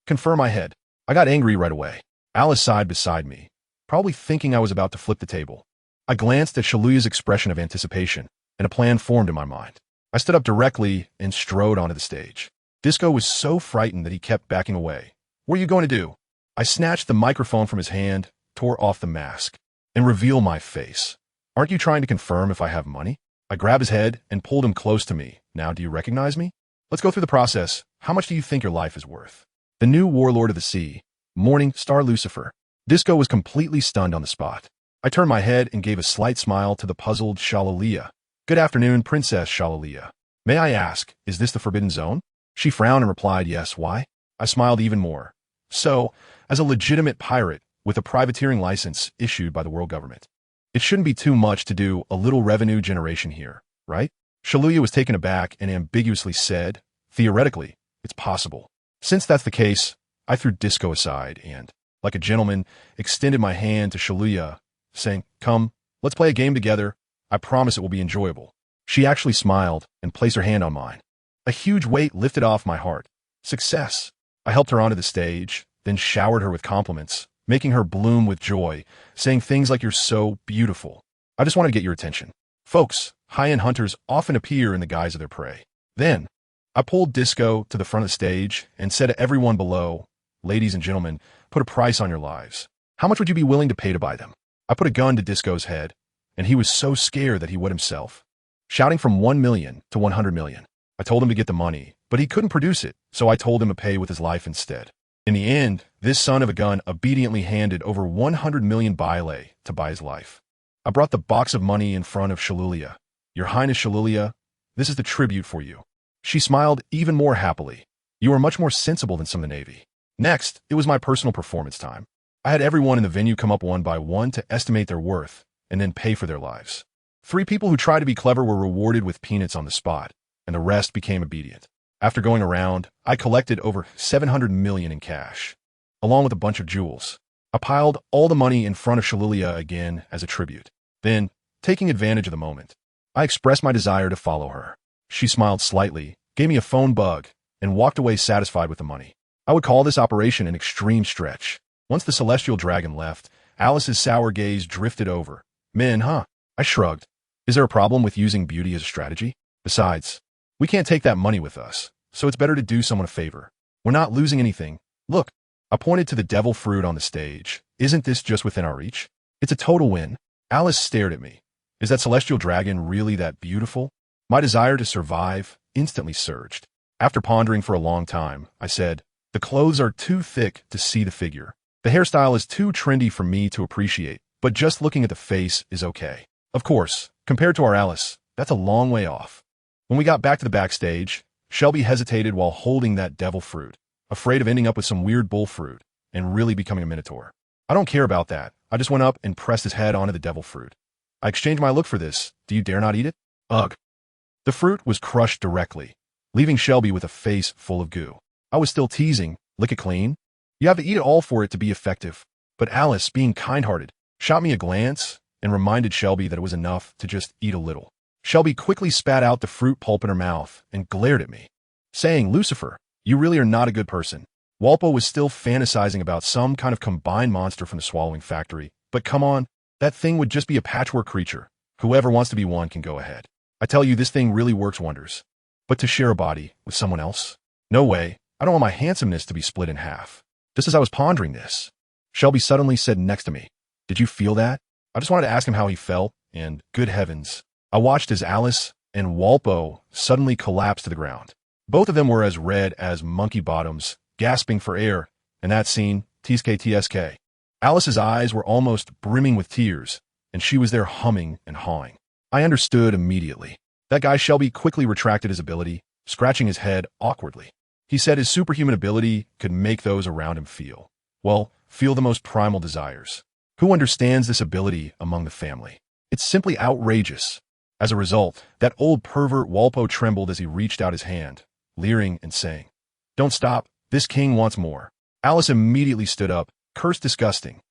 Confirm my head. I got angry right away. Alice sighed beside me, probably thinking I was about to flip the table. I glanced at Shaluya's expression of anticipation, and a plan formed in my mind. I stood up directly and strode onto the stage. Disco was so frightened that he kept backing away. "What are you going to do?" I snatched the microphone from his hand, tore off the mask, and revealed my face. "Aren't you trying to confirm if I have money?" I grabbed his head and pulled him close to me. "Now, do you recognize me? Let's go through the process. How much do you think your life is worth?" The new warlord of the sea, Morning Star Lucifer. Disco was completely stunned on the spot. I turned my head and gave a slight smile to the puzzled Shalulia. "Good afternoon, Princess Shalulia. May I ask, is this the Forbidden Zone?" She frowned and replied, "Yes, why?" I smiled even more. "So, as a legitimate pirate with a privateering license issued by the world government, it shouldn't be too much to do a little revenue generation here, right?" Shaluya was taken aback and ambiguously said, "Theoretically, it's possible." Since that's the case, I threw Disco aside and, like a gentleman, extended my hand to Shaluya, saying, "Come, let's play a game together. I promise it will be enjoyable." She actually smiled and placed her hand on mine. A huge weight lifted off my heart. Success. I helped her onto the stage, then showered her with compliments, making her bloom with joy, saying things like, "You're so beautiful." I just wanted to get your attention. Folks, high-end hunters often appear in the guise of their prey. Then, I pulled Disco to the front of the stage and said to everyone below, "Ladies and gentlemen, put a price on your lives. How much would you be willing to pay to buy them?" I put a gun to Disco's head, and he was so scared that he wet himself, shouting from 1 million to 100 million. I told him to get the money, but he couldn't produce it, so I told him to pay with his life instead. In the end, this son of a gun obediently handed over 100 million bile to buy his life. I brought the box of money in front of Shalulia. "Your Highness Shalulia, this is the tribute for you." She smiled even more happily. "You are much more sensible than some of the Navy." Next, it was my personal performance time. I had everyone in the venue come up one by one to estimate their worth and then pay for their lives. 3 people who tried to be clever were rewarded with peanuts on the spot, and the rest became obedient. After going around, I collected over 700 million in cash, along with a bunch of jewels. I piled all the money in front of Shalulia again as a tribute. Then, taking advantage of the moment, I expressed my desire to follow her. She smiled slightly, gave me a phone bug, and walked away satisfied with the money. I would call this operation an extreme stretch. Once the celestial dragon left, Alice's sour gaze drifted over. "Men, huh?" I shrugged. "Is there a problem with using beauty as a strategy? Besides, we can't take that money with us, so it's better to do someone a favor. We're not losing anything. Look." I pointed to the devil fruit on the stage. "Isn't this just within our reach? It's a total win." Alice stared at me. "Is that celestial dragon really that beautiful?" My desire to survive instantly surged. After pondering for a long time, I said, "The clothes are too thick to see the figure. The hairstyle is too trendy for me to appreciate, but just looking at the face is okay." Of course, compared to our Alice, that's a long way off. When we got back to the backstage, Shelby hesitated while holding that devil fruit, afraid of ending up with some weird bull fruit and really becoming a minotaur. I don't care about that. I just went up and pressed his head onto the devil fruit. "I exchanged my look for this. Do you dare not eat it?" Ugh. The fruit was crushed directly, leaving Shelby with a face full of goo. I was still teasing, "Lick it clean. You have to eat it all for it to be effective." But Alice, being kind-hearted, shot me a glance and reminded Shelby that it was enough to just eat a little. Shelby quickly spat out the fruit pulp in her mouth and glared at me, saying, "Lucifer, you really are not a good person." Walpo was still fantasizing about some kind of combined monster from the swallowing factory, but come on, that thing would just be a patchwork creature. Whoever wants to be one can go ahead. I tell you, this thing really works wonders. But to share a body with someone else? No way. I don't want my handsomeness to be split in half. Just as I was pondering this, Shelby suddenly said next to me, "Did you feel that?" I just wanted to ask him how he felt, and good heavens, I watched as Alice and Walpo suddenly collapsed to the ground. Both of them were as red as monkey bottoms, gasping for air, and that scene, TSK. Alice's eyes were almost brimming with tears, and she was there humming and hawing. I understood immediately. That guy Shelby quickly retracted his ability, scratching his head awkwardly. He said his superhuman ability could make those around him feel the most primal desires. Who understands this ability among the family? It's simply outrageous. As a result, that old pervert Walpo trembled as he reached out his hand, leering and saying, "Don't stop, this king wants more." Alice immediately stood up, cursed disgusting,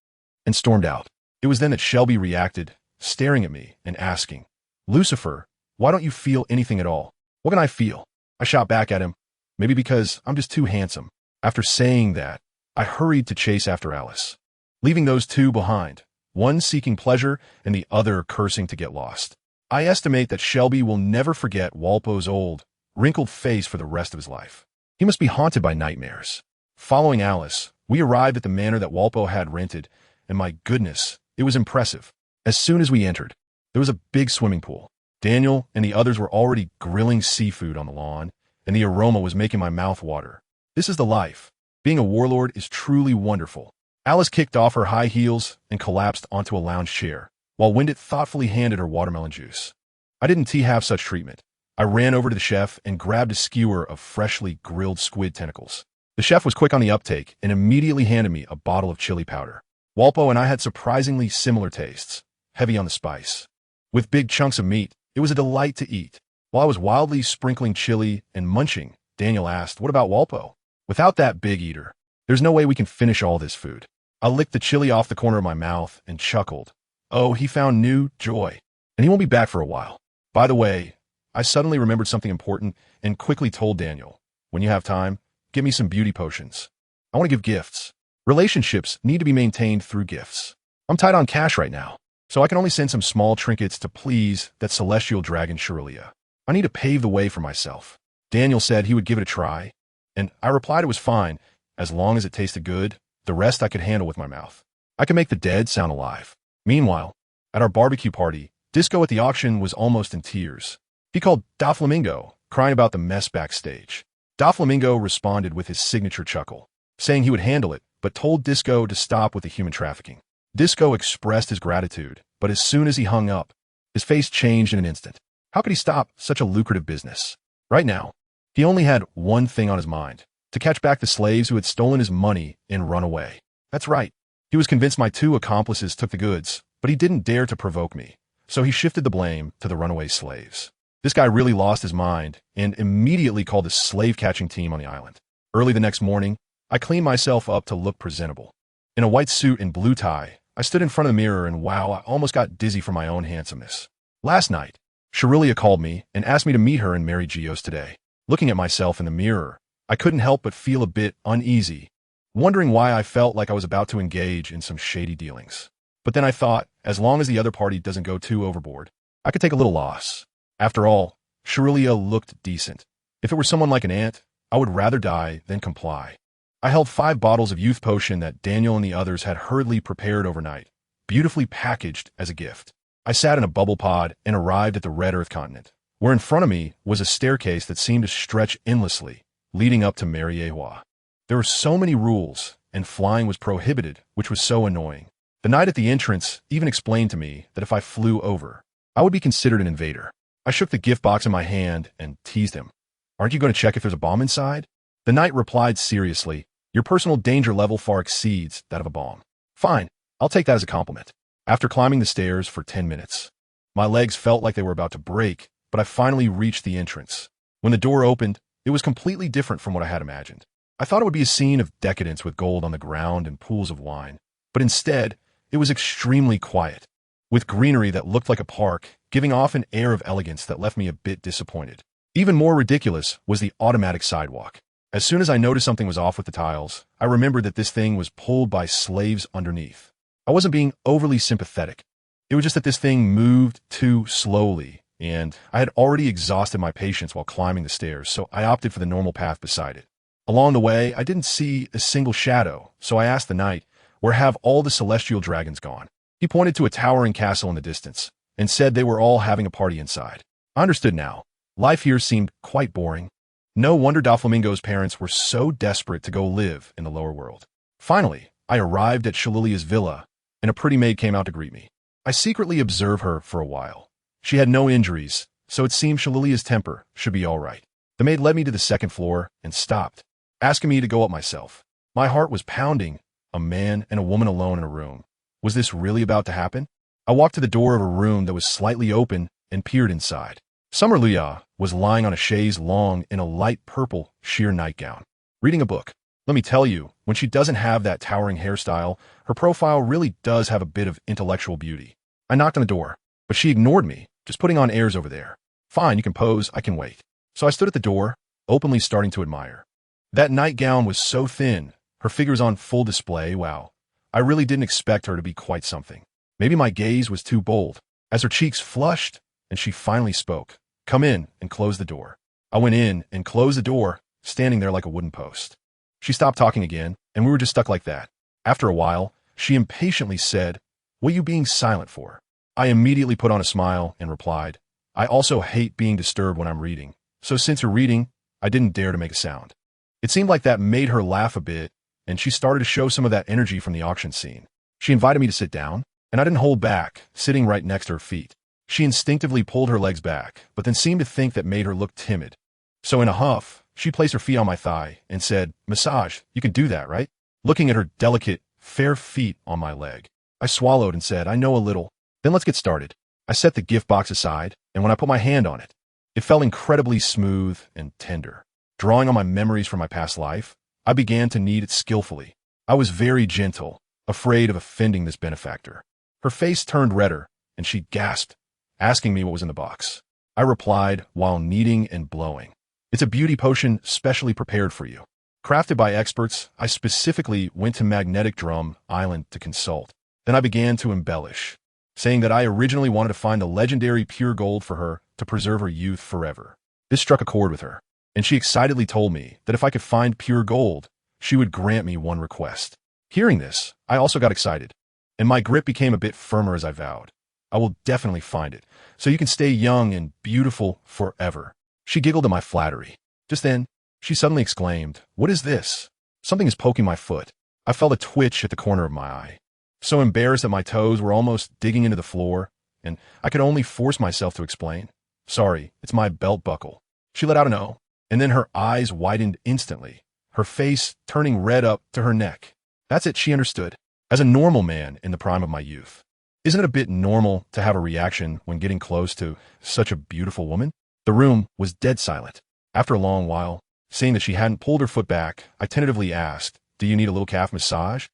and stormed out. It was then that Shelby reacted, staring at me and asking, "Lucifer, why don't you feel anything at all?" "What can I feel?" I shot back at him. "Maybe because I'm just too handsome." After saying that, I hurried to chase after Alice, leaving those two behind, one seeking pleasure and the other cursing to get lost. I estimate that Shelby will never forget Walpo's old, wrinkled face for the rest of his life. He must be haunted by nightmares. Following Alice, we arrived at the manor that Walpo had rented, and my goodness, it was impressive. As soon as we entered, there was a big swimming pool. Daniel and the others were already grilling seafood on the lawn, and the aroma was making my mouth water. This is the life. Being a warlord is truly wonderful. Alice kicked off her high heels and collapsed onto a lounge chair, while Windit thoughtfully handed her watermelon juice. I didn't have such treatment. I ran over to the chef and grabbed a skewer of freshly grilled squid tentacles. The chef was quick on the uptake and immediately handed me a bottle of chili powder. Walpo and I had surprisingly similar tastes, heavy on the spice. With big chunks of meat, it was a delight to eat. While I was wildly sprinkling chili and munching, Daniel asked, "What about Walpo?" "Without that big eater, there's no way we can finish all this food." I licked the chili off the corner of my mouth and chuckled. Oh, he found new joy, and he won't be back for a while. By the way, I suddenly remembered something important and quickly told Daniel, "When you have time, give me some beauty potions. I want to give gifts." Relationships need to be maintained through gifts. I'm tight on cash right now, so I can only send some small trinkets to please that celestial dragon Shurilia. I need to pave the way for myself. Daniel said he would give it a try, and I replied it was fine, as long as it tasted good. The rest I could handle with my mouth. I could make the dead sound alive. Meanwhile, at our barbecue party, Disco at the auction was almost in tears. He called Doflamingo, crying about the mess backstage. Doflamingo responded with his signature chuckle, saying he would handle it, but told Disco to stop with the human trafficking. Disco expressed his gratitude, but as soon as he hung up, his face changed in an instant. How could he stop such a lucrative business? Right now, he only had one thing on his mind: to catch back the slaves who had stolen his money and run away. That's right. He was convinced my two accomplices took the goods, but he didn't dare to provoke me, so he shifted the blame to the runaway slaves. This guy really lost his mind and immediately called the slave-catching team on the island. Early the next morning, I cleaned myself up to look presentable. In a white suit and blue tie, I stood in front of the mirror and wow, I almost got dizzy from my own handsomeness. Last night, Shurilia called me and asked me to meet her and marry Geos today. Looking at myself in the mirror, I couldn't help but feel a bit uneasy, wondering why I felt like I was about to engage in some shady dealings. But then I thought, as long as the other party doesn't go too overboard, I could take a little loss. After all, Shurilia looked decent. If it were someone like an ant, I would rather die than comply. I held 5 bottles of youth potion that Daniel and the others had hurriedly prepared overnight, beautifully packaged as a gift. I sat in a bubble pod and arrived at the Red Earth continent, where in front of me was a staircase that seemed to stretch endlessly, leading up to Mariehua. There were so many rules, and flying was prohibited, which was so annoying. The knight at the entrance even explained to me that if I flew over, I would be considered an invader. I shook the gift box in my hand and teased him. "Aren't you going to check if there's a bomb inside?" The knight replied seriously, "Your personal danger level far exceeds that of a bomb." "Fine, I'll take that as a compliment." After climbing the stairs for 10 minutes, my legs felt like they were about to break, but I finally reached the entrance. When the door opened, it was completely different from what I had imagined. I thought it would be a scene of decadence with gold on the ground and pools of wine, but instead, it was extremely quiet, with greenery that looked like a park, giving off an air of elegance that left me a bit disappointed. Even more ridiculous was the automatic sidewalk. As soon as I noticed something was off with the tiles, I remembered that this thing was pulled by slaves underneath. I wasn't being overly sympathetic. It was just that this thing moved too slowly, and I had already exhausted my patience while climbing the stairs, so I opted for the normal path beside it. Along the way, I didn't see a single shadow, so I asked the knight, "Where have all the celestial dragons gone?" He pointed to a towering castle in the distance, and said they were all having a party inside. I understood now. Life here seemed quite boring. No wonder Doflamingo's parents were so desperate to go live in the lower world. Finally, I arrived at Shurilia's villa, and a pretty maid came out to greet me. I secretly observed her for a while. She had no injuries, so it seemed Shurilia's temper should be all right. The maid led me to the second floor and stopped, asking me to go up myself. My heart was pounding. A man and a woman alone in a room. Was this really about to happen? I walked to the door of a room that was slightly open and peered inside. Summer Luya was lying on a chaise longue in a light purple sheer nightgown, reading a book. Let me tell you, when she doesn't have that towering hairstyle, her profile really does have a bit of intellectual beauty. I knocked on the door, but she ignored me, just putting on airs over there. Fine, you can pose, I can wait. So I stood at the door, openly starting to admire. That nightgown was so thin, her figure's on full display, wow. I really didn't expect her to be quite something. Maybe my gaze was too bold, as her cheeks flushed, and she finally spoke. Come in and close the door. I went in and closed the door, standing there like a wooden post. She stopped talking again, and we were just stuck like that. After a while, she impatiently said, "What are you being silent for?" I immediately put on a smile and replied, "I also hate being disturbed when I'm reading, so since you're reading, I didn't dare to make a sound." It seemed like that made her laugh a bit, and she started to show some of that energy from the auction scene. She invited me to sit down, and I didn't hold back, sitting right next to her feet. She instinctively pulled her legs back, but then seemed to think that made her look timid. So in a huff, she placed her feet on my thigh and said, "Massage, you can do that, right?" Looking at her delicate, fair feet on my leg, I swallowed and said, "I know a little." "Then let's get started." I set the gift box aside, and when I put my hand on it, it felt incredibly smooth and tender. Drawing on my memories from my past life, I began to knead it skillfully. I was very gentle, afraid of offending this benefactor. Her face turned redder, and she gasped, asking me what was in the box. I replied while kneading and blowing, "It's a beauty potion specially prepared for you. Crafted by experts, I specifically went to Magnetic Drum Island to consult. Then I began to embellish, saying that I originally wanted to find the legendary pure gold for her to preserve her youth forever." This struck a chord with her, and she excitedly told me that if I could find pure gold, she would grant me one request. Hearing this, I also got excited, and my grip became a bit firmer as I vowed, "I will definitely find it, so you can stay young and beautiful forever." She giggled at my flattery. Just then, she suddenly exclaimed, "What is this? Something is poking my foot." I felt a twitch at the corner of my eye, so embarrassed that my toes were almost digging into the floor, and I could only force myself to explain, "Sorry, it's my belt buckle." She let out an "oh," and then her eyes widened instantly, her face turning red up to her neck. That's it, she understood. As a normal man in the prime of my youth, isn't it a bit normal to have a reaction when getting close to such a beautiful woman? The room was dead silent. After a long while, seeing that she hadn't pulled her foot back, I tentatively asked, "Do you need a little calf massage?"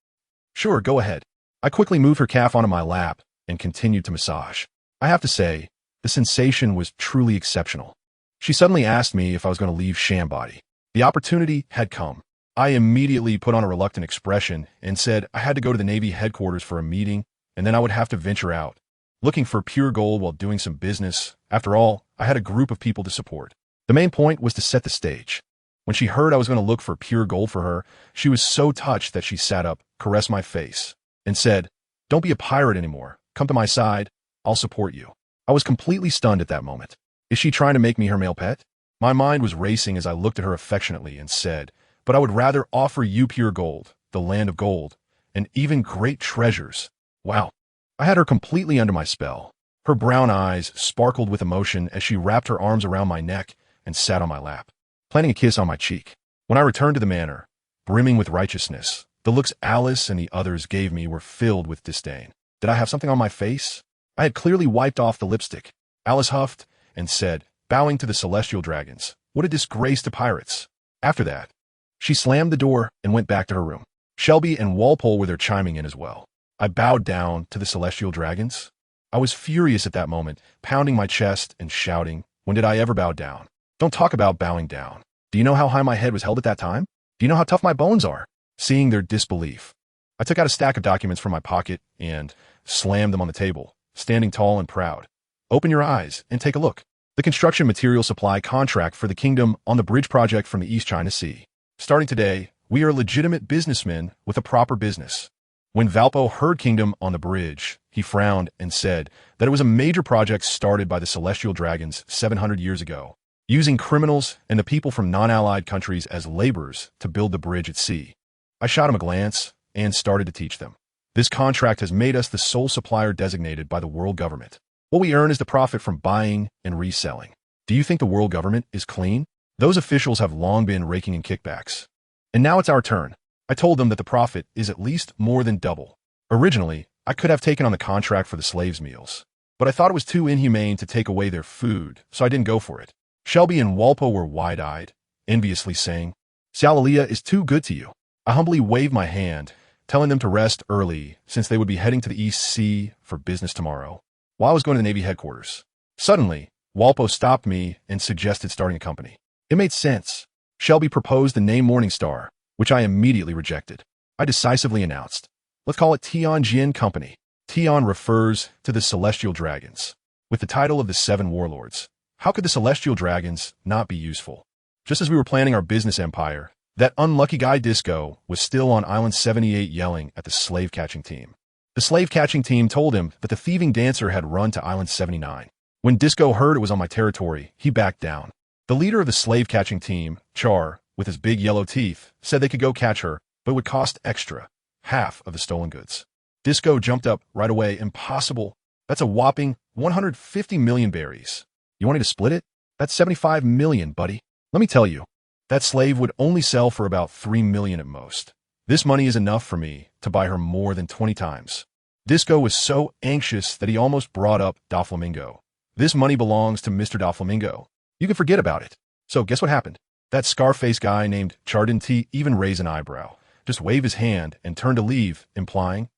"Sure, go ahead." I quickly moved her calf onto my lap and continued to massage. I have to say, the sensation was truly exceptional. She suddenly asked me if I was going to leave Shambody. The opportunity had come. I immediately put on a reluctant expression and said I had to go to the Navy headquarters for a meeting, and then I would have to venture out, looking for pure gold while doing some business. After all, I had a group of people to support. The main point was to set the stage. When she heard I was going to look for pure gold for her, she was so touched that she sat up, caressed my face, and said, "Don't be a pirate anymore. Come to my side. I'll support you." I was completely stunned at that moment. Is she trying to make me her male pet? My mind was racing as I looked at her affectionately and said, "But I would rather offer you pure gold, the land of gold, and even great treasures." Wow. I had her completely under my spell. Her brown eyes sparkled with emotion as she wrapped her arms around my neck and sat on my lap, planting a kiss on my cheek. When I returned to the manor, brimming with righteousness, the looks Alice and the others gave me were filled with disdain. Did I have something on my face? I had clearly wiped off the lipstick. Alice huffed and said, bowing to the celestial dragons, "What a disgrace to pirates." After that, she slammed the door and went back to her room. Shelby and Walpole were there chiming in as well. I bowed down to the celestial dragons. I was furious at that moment, pounding my chest and shouting, "When did I ever bow down? Don't talk about bowing down. Do you know how high my head was held at that time? Do you know how tough my bones are?" Seeing their disbelief, I took out a stack of documents from my pocket and slammed them on the table, standing tall and proud. "Open your eyes and take a look. The construction material supply contract for the kingdom on the bridge project from the East China Sea. Starting today, we are legitimate businessmen with a proper business." When Valpo heard kingdom on the bridge, he frowned and said that it was a major project started by the celestial dragons 700 years ago, using criminals and the people from non-allied countries as laborers to build the bridge at sea. I shot him a glance and started to teach them. "This contract has made us the sole supplier designated by the world government. What we earn is the profit from buying and reselling. Do you think the world government is clean? Those officials have long been raking in kickbacks. And now it's our turn." I told them that the profit is at least more than double. Originally, I could have taken on the contract for the slaves' meals, but I thought it was too inhumane to take away their food, so I didn't go for it. Shelby and Walpo were wide-eyed, enviously saying, "Sialalia is too good to you." I humbly waved my hand, telling them to rest early since they would be heading to the East Sea for business tomorrow, while I was going to the Navy headquarters. Suddenly, Walpo stopped me and suggested starting a company. It made sense. Shelby proposed the name Morningstar, which I immediately rejected. I decisively announced, "Let's call it Tion Jin Company." Tion refers to the Celestial Dragons. With the title of the Seven Warlords, how could the Celestial Dragons not be useful? Just as we were planning our business empire, that unlucky guy Disco was still on Island 78 yelling at the slave-catching team. The slave-catching team told him that the thieving dancer had run to Island 79. When Disco heard it was on my territory, he backed down. The leader of the slave-catching team, Char, with his big yellow teeth, said they could go catch her, but it would cost extra, half of the stolen goods. Disco jumped up right away. "Impossible. That's a whopping 150 million berries. You want me to split it? That's 75 million, buddy. Let me tell you, that slave would only sell for about 3 million at most. This money is enough for me to buy her more than 20 times. Disco was so anxious that he almost brought up Doflamingo. This money belongs to Mr. Doflamingo. You can forget about it. So guess what happened? That Scarface guy named Chardon T even raised an eyebrow, just waved his hand and turned to leave, implying,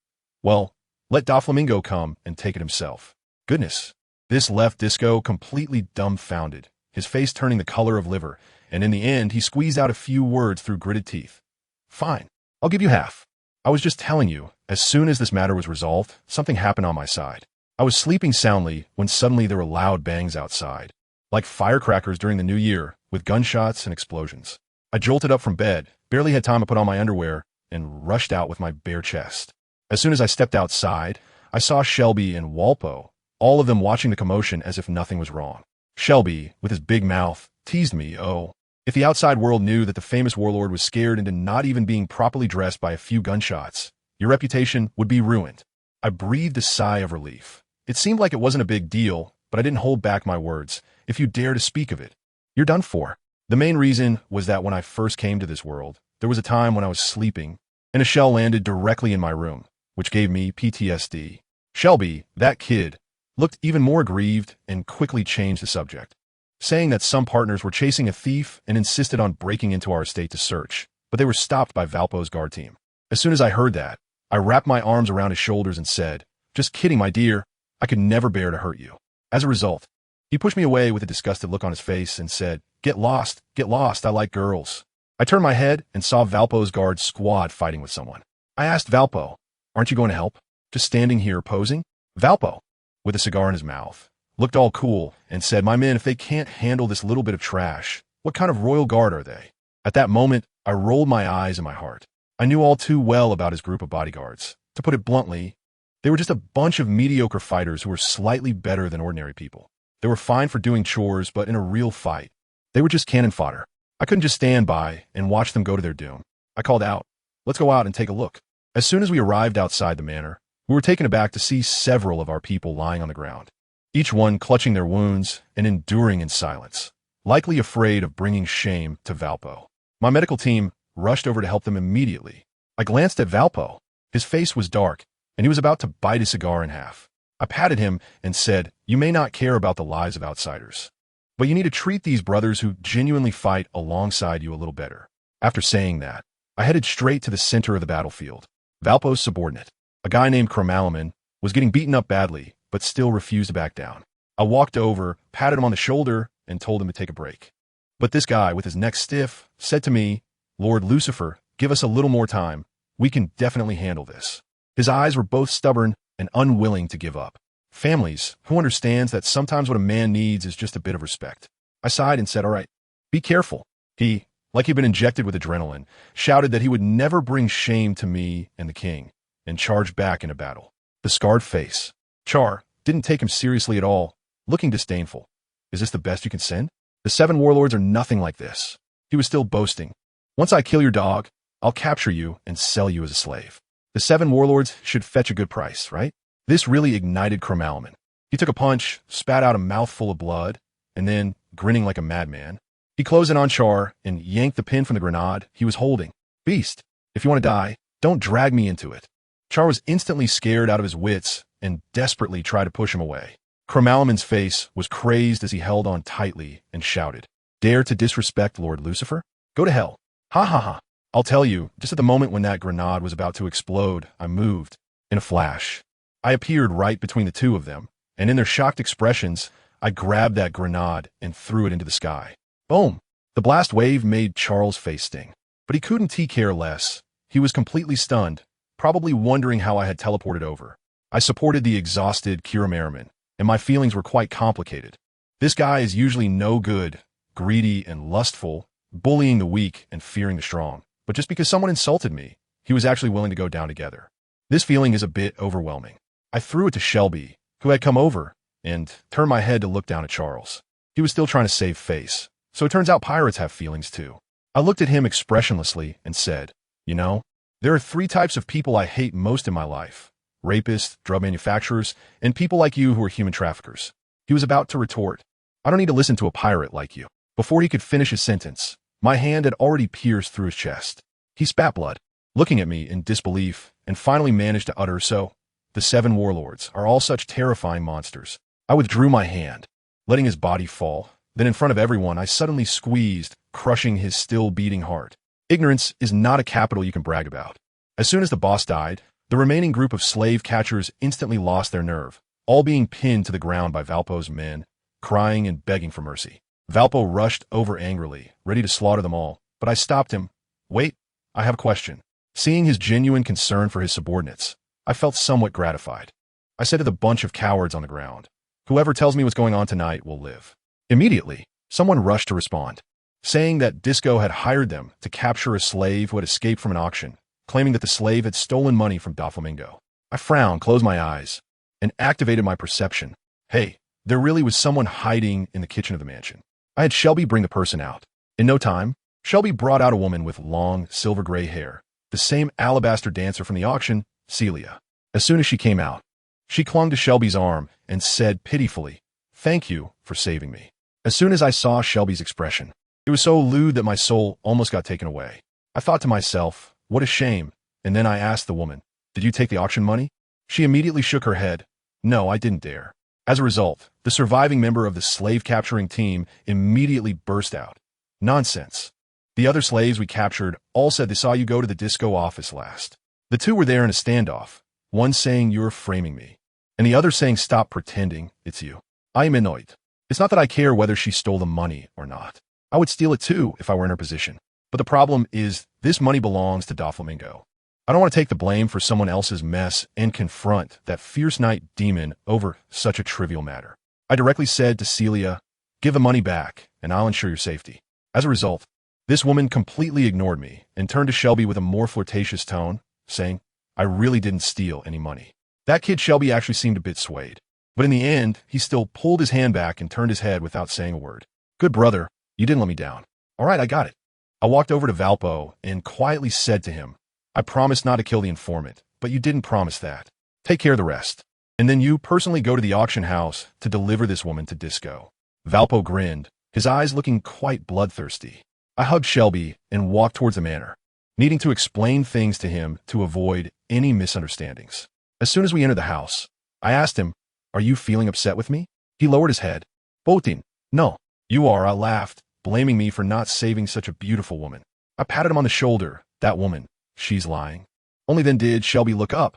well, let Doflamingo come and take it himself. Goodness. This left Disco completely dumbfounded, his face turning the color of liver, and in the end, he squeezed out a few words through gritted teeth. Fine. I'll give you half. I was just telling you, as soon as this matter was resolved, something happened on my side. I was sleeping soundly when suddenly there were loud bangs outside, like firecrackers during the new year, with gunshots and explosions. I jolted up from bed, barely had time to put on my underwear, and rushed out with my bare chest. As soon as I stepped outside, I saw Shelby and Walpo, all of them watching the commotion as if nothing was wrong. Shelby, with his big mouth, teased me, "Oh, if the outside world knew that the famous warlord was scared into not even being properly dressed by a few gunshots, your reputation would be ruined." I breathed a sigh of relief. It seemed like it wasn't a big deal, but I didn't hold back my words. "If you dare to speak of it, you're done for." The main reason was that when I first came to this world, there was a time when I was sleeping, and a shell landed directly in my room, which gave me PTSD. Shelby, that kid, looked even more grieved and quickly changed the subject, saying that some partners were chasing a thief and insisted on breaking into our estate to search, but they were stopped by Valpo's guard team. As soon as I heard that, I wrapped my arms around his shoulders and said, "Just kidding, my dear. I could never bear to hurt you." As a result, he pushed me away with a disgusted look on his face and said, get lost, I like girls." I turned my head and saw Valpo's guard squad fighting with someone. I asked Valpo, "Aren't you going to help? Just standing here posing?" Valpo, with a cigar in his mouth, looked all cool and said, "My men, if they can't handle this little bit of trash, what kind of royal guard are they?" At that moment, I rolled my eyes in my heart. I knew all too well about his group of bodyguards. To put it bluntly, they were just a bunch of mediocre fighters who were slightly better than ordinary people. They were fine for doing chores, but in a real fight, they were just cannon fodder. I couldn't just stand by and watch them go to their doom. I called out, "Let's go out and take a look." As soon as we arrived outside the manor, we were taken aback to see several of our people lying on the ground, each one clutching their wounds and enduring in silence, likely afraid of bringing shame to Valpo. My medical team rushed over to help them immediately. I glanced at Valpo. His face was dark, and he was about to bite his cigar in half. I patted him and said, "You may not care about the lives of outsiders, but you need to treat these brothers who genuinely fight alongside you a little better." After saying that, I headed straight to the center of the battlefield. Valpo's subordinate, a guy named Kromalaman, was getting beaten up badly, but still refused to back down. I walked over, patted him on the shoulder, and told him to take a break. But this guy, with his neck stiff, said to me, "Lord Lucifer, give us a little more time. We can definitely handle this." His eyes were both stubborn and unwilling to give up. Families, who understands that sometimes what a man needs is just a bit of respect. I sighed and said, "All right, be careful." He, like he'd been injected with adrenaline, shouted that he would never bring shame to me and the king, and charged back into battle. The scarred face. Char didn't take him seriously at all, looking disdainful. "Is this the best you can send? The 7 warlords are nothing like this." He was still boasting. "Once I kill your dog, I'll capture you and sell you as a slave. The 7 warlords should fetch a good price, right?" This really ignited Kromalaman. He took a punch, spat out a mouthful of blood, and then, grinning like a madman, he closed in on Char and yanked the pin from the grenade he was holding. "Beast, if you want to die, don't drag me into it." Char was instantly scared out of his wits and desperately tried to push him away. Cromalamon's face was crazed as he held on tightly and shouted, "Dare to disrespect Lord Lucifer? Go to hell. Ha ha ha." I'll tell you, just at the moment when that grenade was about to explode, I moved. In a flash, I appeared right between the two of them, and in their shocked expressions, I grabbed that grenade and threw it into the sky. Boom! The blast wave made Charles' face sting. But he couldn't care less. He was completely stunned, probably wondering how I had teleported over. I supported the exhausted Kira Merriman, and my feelings were quite complicated. This guy is usually no good, greedy and lustful, bullying the weak and fearing the strong. But just because someone insulted me, he was actually willing to go down together. This feeling is a bit overwhelming. I threw it to Shelby, who had come over, and turned my head to look down at Charles. He was still trying to save face, so it turns out pirates have feelings too. I looked at him expressionlessly and said, "You know, there are 3 types of people I hate most in my life: rapists, drug manufacturers, and people like you who are human traffickers." He was about to retort, "I don't need to listen to a pirate like you." Before he could finish his sentence, my hand had already pierced through his chest. He spat blood, looking at me in disbelief, and finally managed to utter, "So, the 7 warlords are all such terrifying monsters." I withdrew my hand, letting his body fall. Then in front of everyone, I suddenly squeezed, crushing his still beating heart. Ignorance is not a capital you can brag about. As soon as the boss died, the remaining group of slave catchers instantly lost their nerve, all being pinned to the ground by Valpo's men, crying and begging for mercy. Valpo rushed over angrily, ready to slaughter them all, but I stopped him. "Wait, I have a question." Seeing his genuine concern for his subordinates, I felt somewhat gratified. I said to the bunch of cowards on the ground, "Whoever tells me what's going on tonight will live." Immediately, someone rushed to respond, saying that Disco had hired them to capture a slave who had escaped from an auction, claiming that the slave had stolen money from Doflamingo. I frowned, closed my eyes, and activated my perception. Hey, there really was someone hiding in the kitchen of the mansion. I had Shelby bring the person out. In no time, Shelby brought out a woman with long, silver-gray hair, the same alabaster dancer from the auction, Celia. As soon as she came out, she clung to Shelby's arm and said pitifully, "Thank you for saving me." As soon as I saw Shelby's expression, it was so lewd that my soul almost got taken away. I thought to myself, what a shame, and then I asked the woman, "Did you take the auction money?" She immediately shook her head. "No, I didn't dare." As a result, the surviving member of the slave-capturing team immediately burst out. "Nonsense. The other slaves we captured all said they saw you go to the Disco office last. The 2 were there in a standoff, one saying you're framing me, and the other saying stop pretending it's you. I am annoyed. It's not that I care whether she stole the money or not. I would steal it too if I were in her position. But the problem is this money belongs to Doflamingo. I don't want to take the blame for someone else's mess and confront that fierce night demon over such a trivial matter." I directly said to Celia, "Give the money back, and I'll ensure your safety." As a result, this woman completely ignored me and turned to Shelby with a more flirtatious tone, saying, "I really didn't steal any money." That kid Shelby actually seemed a bit swayed. But in the end, he still pulled his hand back and turned his head without saying a word. "Good brother, you didn't let me down. All right, I got it." I walked over to Valpo and quietly said to him, "I promised not to kill the informant, but you didn't promise that. Take care of the rest. And then you personally go to the auction house to deliver this woman to Disco." Valpo grinned, his eyes looking quite bloodthirsty. I hugged Shelby and walked towards the manor, needing to explain things to him to avoid any misunderstandings. As soon as we entered the house, I asked him, "Are you feeling upset with me?" He lowered his head. "Botin, no, you are," I laughed, blaming me for not saving such a beautiful woman. I patted him on the shoulder. "That woman, she's lying." Only then did Shelby look up.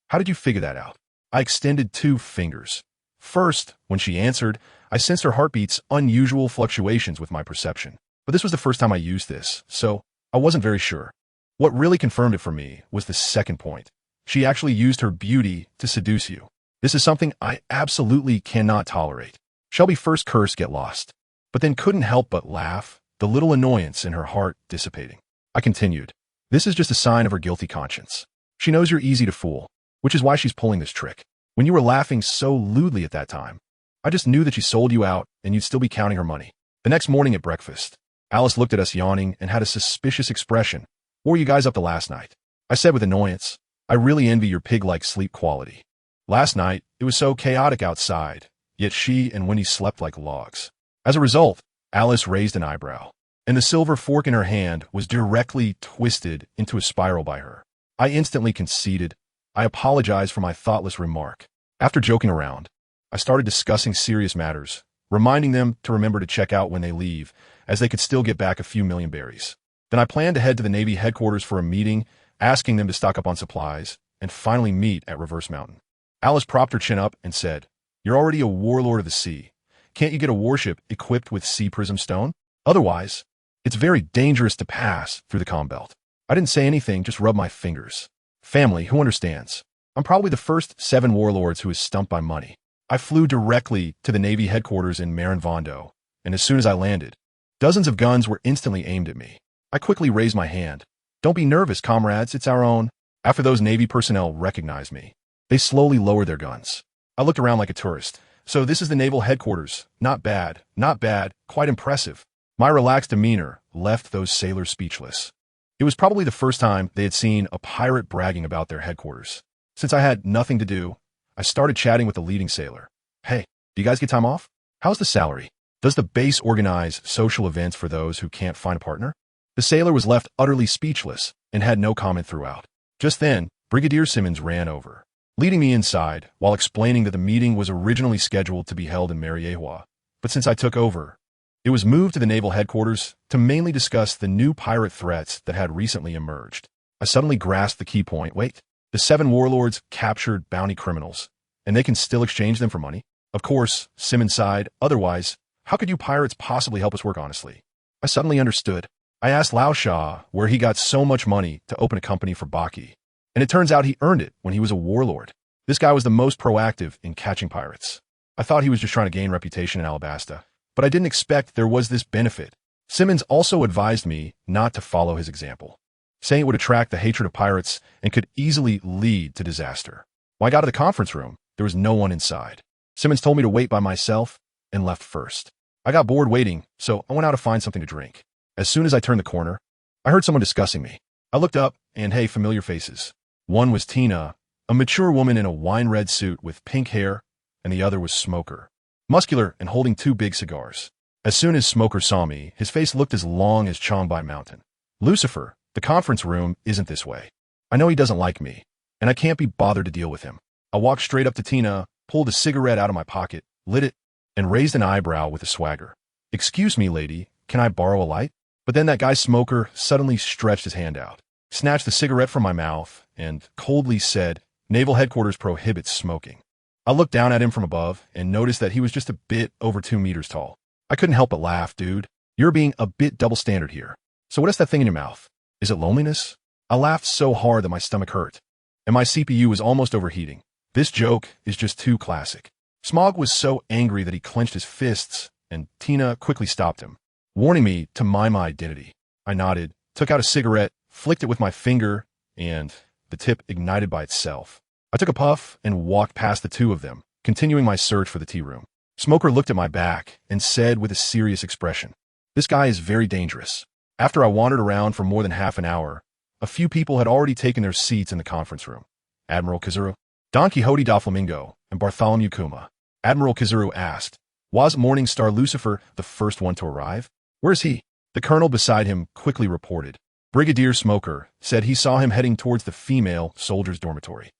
"How did you figure that out?" I extended 2 fingers. First, when she answered, I sensed her heartbeat's unusual fluctuations with my perception. But this was the first time I used this, so I wasn't very sure. What really confirmed it for me was the second point. She actually used her beauty to seduce you. This is something I absolutely cannot tolerate. Shelby first cursed "Get lost," but then couldn't help but laugh, the little annoyance in her heart dissipating. I continued, "This is just a sign of her guilty conscience. She knows you're easy to fool, which is why she's pulling this trick. When you were laughing so lewdly at that time, I just knew that she sold you out and you'd still be counting her money." The next morning at breakfast, Alice looked at us yawning and had a suspicious expression. "What were you guys up to last night?" I said with annoyance, "I really envy your pig-like sleep quality. Last night, it was so chaotic outside, yet she and Winnie slept like logs." As a result, Alice raised an eyebrow, and the silver fork in her hand was directly twisted into a spiral by her. I instantly conceded. I apologized for my thoughtless remark. After joking around, I started discussing serious matters, reminding them to remember to check out when they leave, as they could still get back a few million berries. Then I planned to head to the Navy headquarters for a meeting, asking them to stock up on supplies, and finally meet at Reverse Mountain. Alice propped her chin up and said, "You're already a warlord of the sea. Can't you get a warship equipped with sea prism stone? Otherwise, it's very dangerous to pass through the comm belt." I didn't say anything, just rubbed my fingers. Family, who understands? I'm probably the first 7 warlords who is stumped by money. I flew directly to the Navy headquarters in Marinvondo, and as soon as I landed, dozens of guns were instantly aimed at me. I quickly raised my hand. "Don't be nervous, comrades, it's our own." After those Navy personnel recognized me, they slowly lowered their guns. I looked around like a tourist. "So this is the naval headquarters. Not bad, quite impressive." My relaxed demeanor left those sailors speechless. It was probably the first time they had seen a pirate bragging about their headquarters. Since I had nothing to do, I started chatting with the leading sailor. "Hey, do you guys get time off? How's the salary? Does the base organize social events for those who can't find a partner?" The sailor was left utterly speechless and had no comment throughout. Just then, Brigadier Simmons ran over, leading me inside while explaining that the meeting was originally scheduled to be held in Mariewa, but since I took over, it was moved to the naval headquarters to mainly discuss the new pirate threats that had recently emerged. I suddenly grasped the key point. Wait, the 7 warlords captured bounty criminals, and they can still exchange them for money? Of course, Simmons sighed. Otherwise, how could you pirates possibly help us work honestly? I suddenly understood. I asked Lao Sha where he got so much money to open a company for Baki, and it turns out he earned it when he was a warlord. This guy was the most proactive in catching pirates. I thought he was just trying to gain reputation in Alabasta, but I didn't expect there was this benefit. Simmons also advised me not to follow his example, saying it would attract the hatred of pirates and could easily lead to disaster. When I got to the conference room, there was no one inside. Simmons told me to wait by myself and left first. I got bored waiting, so I went out to find something to drink. As soon as I turned the corner, I heard someone discussing me. I looked up, and hey, familiar faces. One was Tina, a mature woman in a wine-red suit with pink hair, and the other was Smoker, muscular and holding 2 big cigars. As soon as Smoker saw me, his face looked as long as Chongbai Mountain. "Lucifer, the conference room isn't this way. I know he doesn't like me, and I can't be bothered to deal with him." I walked straight up to Tina, pulled a cigarette out of my pocket, lit it, and raised an eyebrow with a swagger. "Excuse me, lady, can I borrow a light?" But then that guy Smoker suddenly stretched his hand out, snatched the cigarette from my mouth, and coldly said, "Naval headquarters prohibits smoking." I looked down at him from above and noticed that he was just a bit over 2 meters tall. I couldn't help but laugh. "Dude, you're being a bit double standard here. So what is that thing in your mouth? Is it loneliness?" I laughed so hard that my stomach hurt, and my CPU was almost overheating. This joke is just too classic. Smog was so angry that he clenched his fists, and Tina quickly stopped him, warning me to mind my identity. I nodded, took out a cigarette, flicked it with my finger, and the tip ignited by itself. I took a puff and walked past the 2 of them, continuing my search for the tea room. Smoker looked at my back and said with a serious expression, "This guy is very dangerous." After I wandered around for more than half an hour, a few people had already taken their seats in the conference room. Admiral Kizuru, Don Quixote da Flamingo, and Bartholomew Kuma. Admiral Kizuru asked, "Was Morningstar Lucifer the first one to arrive? Where's he?" The colonel beside him quickly reported. Brigadier Smoker said he saw him heading towards the female soldiers' dormitory.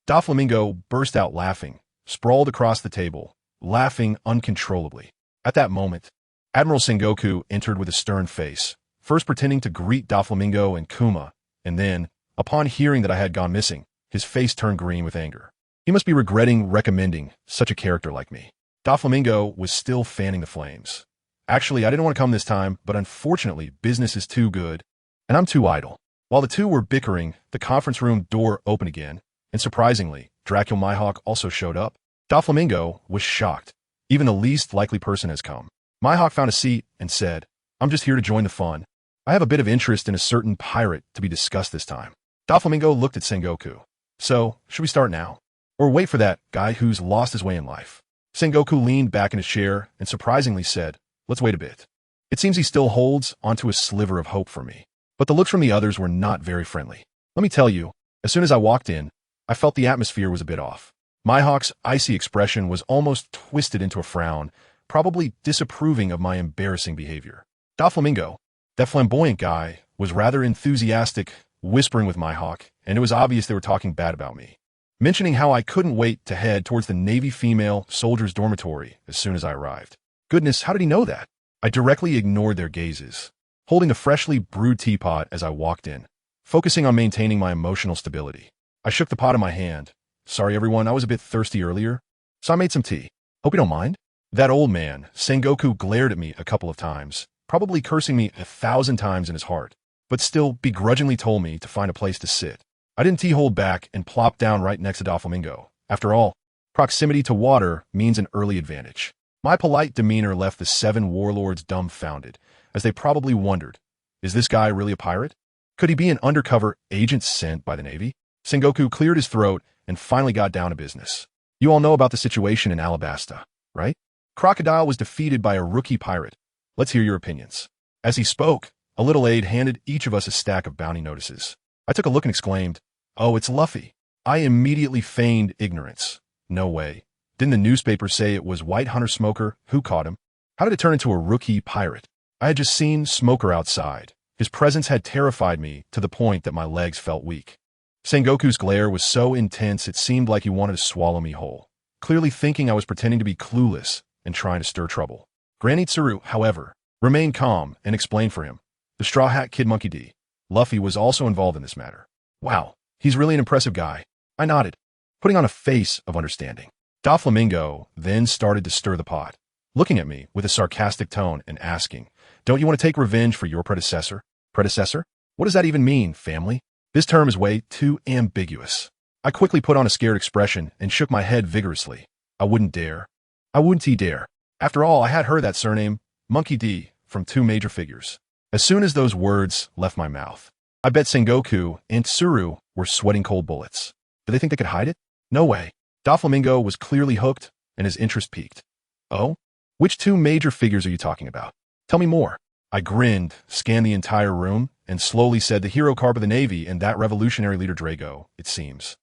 Da Flamingo burst out laughing, sprawled across the table, laughing uncontrollably. At that moment, Admiral Sengoku entered with a stern face, first pretending to greet Da Flamingo and Kuma, and then, upon hearing that I had gone missing, his face turned green with anger. He must be regretting recommending such a character like me. Da Flamingo was still fanning the flames. "Actually, I didn't want to come this time, but unfortunately, business is too good, and I'm too idle." While the 2 were bickering, the conference room door opened again, and surprisingly, Dracula Myhawk also showed up. Da Flamingo was shocked. Even the least likely person has come. Myhawk found a seat and said, "I'm just here to join the fun. I have a bit of interest in a certain pirate to be discussed this time." Da Flamingo looked at Sengoku. "So, should we start now? Or wait for that guy who's lost his way in life?" Sengoku leaned back in his chair and surprisingly said, "Let's wait a bit." It seems he still holds onto a sliver of hope for me. But the looks from the others were not very friendly. Let me tell you, as soon as I walked in, I felt the atmosphere was a bit off. Myhawk's icy expression was almost twisted into a frown, probably disapproving of my embarrassing behavior. Da Flamingo, that flamboyant guy, was rather enthusiastic, whispering with Myhawk, and it was obvious they were talking bad about me. mentioning how I couldn't wait to head towards the Navy female soldiers' dormitory as soon as I arrived. Goodness, how did he know that? I directly ignored their gazes, holding a freshly brewed teapot as I walked in, focusing on maintaining my emotional stability. I shook the pot in my hand. Sorry everyone, I was a bit thirsty earlier, so I made some tea. Hope you don't mind. That old man, Sengoku, glared at me a couple of times, probably cursing me 1,000 times in his heart, but still begrudgingly told me to find a place to sit. I didn't hold back and plopped down right next to Doflamingo. After all, proximity to water means an early advantage. My polite demeanor left the 7 warlords dumbfounded, as they probably wondered, is this guy really a pirate? Could he be an undercover agent sent by the Navy? Sengoku cleared his throat and finally got down to business. You all know about the situation in Alabasta, right? Crocodile was defeated by a rookie pirate. Let's hear your opinions. As he spoke, a little aide handed each of us a stack of bounty notices. I took a look and exclaimed, "Oh, it's Luffy." I immediately feigned ignorance. No way. Didn't the newspaper say it was White Hunter Smoker who caught him? How did it turn into a rookie pirate? I had just seen Smoker outside. His presence had terrified me to the point that my legs felt weak. Sengoku's glare was so intense it seemed like he wanted to swallow me whole, clearly thinking I was pretending to be clueless and trying to stir trouble. Granny Tsuru, however, remained calm and explained for him. The Straw Hat Kid Monkey D. Luffy was also involved in this matter. Wow, he's really an impressive guy. I nodded, putting on a face of understanding. Doflamingo then started to stir the pot, looking at me with a sarcastic tone and asking, "Don't you want to take revenge for your predecessor?" Predecessor? What does that even mean, family? This term is way too ambiguous. I quickly put on a scared expression and shook my head vigorously. I wouldn't dare. I wouldn't dare. After all, I had heard that surname, Monkey D, from 2 major figures. As soon as those words left my mouth, I bet Sengoku and Tsuru were sweating cold bullets. Did they think they could hide it? No way. Doflamingo was clearly hooked, and his interest piqued. Oh? Which 2 major figures are you talking about? Tell me more. I grinned, scanned the entire room, and slowly said the hero Carp of the Navy and that revolutionary leader Drago, it seems.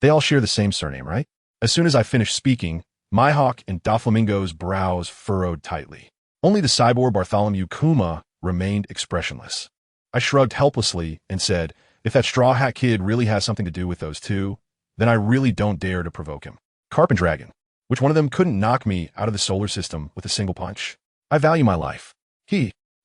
They all share the same surname, right? As soon as I finished speaking, Mihawk and Doflamingo's brows furrowed tightly. Only the cyborg Bartholomew Kuma remained expressionless. I shrugged helplessly and said, if that Straw Hat Kid really has something to do with those 2, then I really don't dare to provoke him. Carp and Dragon. Which one of them couldn't knock me out of the solar system with a single punch? I value my life.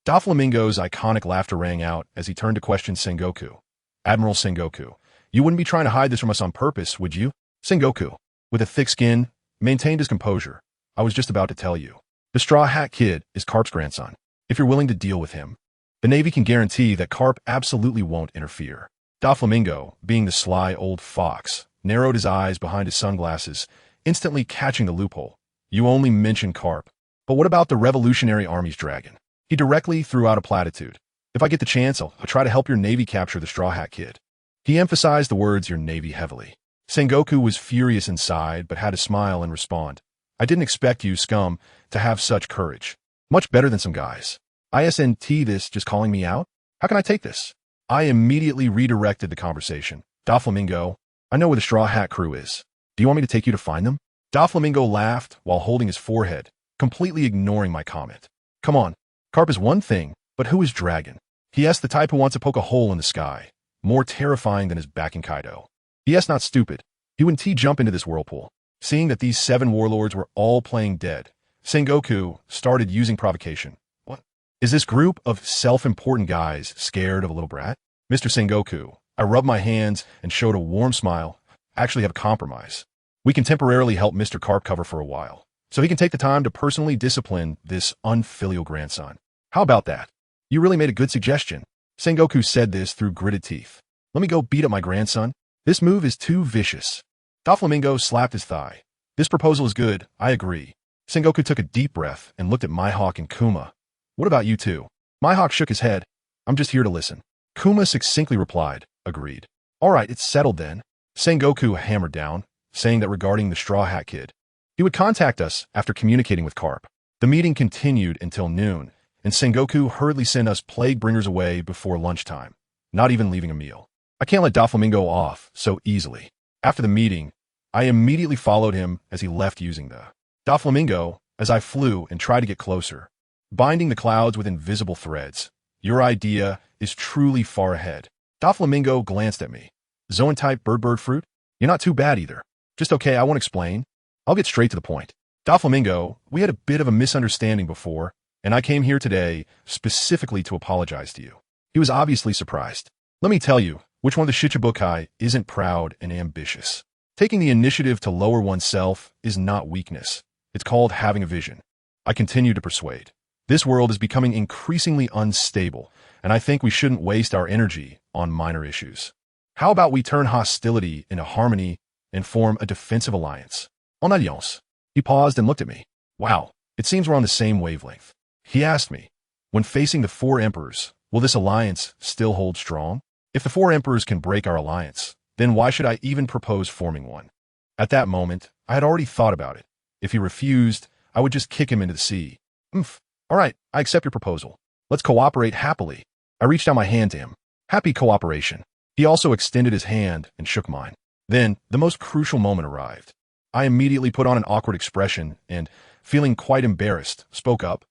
Doflamingo's iconic laughter rang out as he turned to question Sengoku. Admiral Sengoku, you wouldn't be trying to hide this from us on purpose, would you? Sengoku, with a thick skin, maintained his composure. I was just about to tell you. The Straw Hat Kid is Carp's grandson. If you're willing to deal with him, the Navy can guarantee that Carp absolutely won't interfere. Doflamingo, being the sly old fox, narrowed his eyes behind his sunglasses, instantly catching the loophole. You only mention Carp. But what about the Revolutionary Army's dragon? He directly threw out a platitude. If I get the chance, I'll try to help your Navy capture the Straw Hat Kid. He emphasized the words your Navy heavily. Sengoku was furious inside, but had to smile and respond. I didn't expect you, scum, to have such courage. Much better than some guys. ISNT this just calling me out? How can I take this? I immediately redirected the conversation. Doflamingo, I know where the Straw Hat crew is. Do you want me to take you to find them? Doflamingo laughed while holding his forehead, completely ignoring my comment. Come on. Carp is one thing, but who is Dragon? He the type who wants to poke a hole in the sky, more terrifying than his back in Kaido. He not stupid. He wouldn't jump into this whirlpool. Seeing that these 7 warlords were all playing dead, Sengoku started using provocation. What? Is this group of self-important guys scared of a little brat? Mr. Sengoku, I rubbed my hands and showed a warm smile. Actually have a compromise. We can temporarily help Mr. Carp cover for a while, so he can take the time to personally discipline this unfilial grandson. How about that? You really made a good suggestion. Sengoku said this through gritted teeth. Let me go beat up my grandson. This move is too vicious. Doflamingo slapped his thigh. This proposal is good, I agree. Sengoku took a deep breath and looked at Mihawk and Kuma. What about you 2? Mihawk shook his head. I'm just here to listen. Kuma succinctly replied, agreed. All right, it's settled then. Sengoku hammered down, saying that regarding the Straw Hat Kid, he would contact us after communicating with Carp. The meeting continued until noon, and Sengoku hurriedly sent us plague bringers away before lunchtime, not even leaving a meal. I can't let Doflamingo off so easily. After the meeting, I immediately followed him as he left using the Doflamingo as I flew and tried to get closer, binding the clouds with invisible threads. Your idea is truly far ahead. Doflamingo glanced at me. Zoan type bird fruit? You're not too bad either. Just okay, I won't explain. I'll get straight to the point. Doflamingo, we had a bit of a misunderstanding before, and I came here today specifically to apologize to you. He was obviously surprised. Let me tell you, which one of the Shichibukai isn't proud and ambitious? Taking the initiative to lower oneself is not weakness. It's called having a vision. I continue to persuade. This world is becoming increasingly unstable, and I think we shouldn't waste our energy on minor issues. How about we turn hostility into harmony and form a defensive alliance? En alliance. He paused and looked at me. Wow, it seems we're on the same wavelength. He asked me, when facing the four emperors, will this alliance still hold strong? If the four emperors can break our alliance, then why should I even propose forming one? At that moment, I had already thought about it. If he refused, I would just kick him into the sea. All right, I accept your proposal. Let's cooperate happily. I reached out my hand to him. Happy cooperation. He also extended his hand and shook mine. Then, the most crucial moment arrived. I immediately put on an awkward expression and, feeling quite embarrassed, spoke up.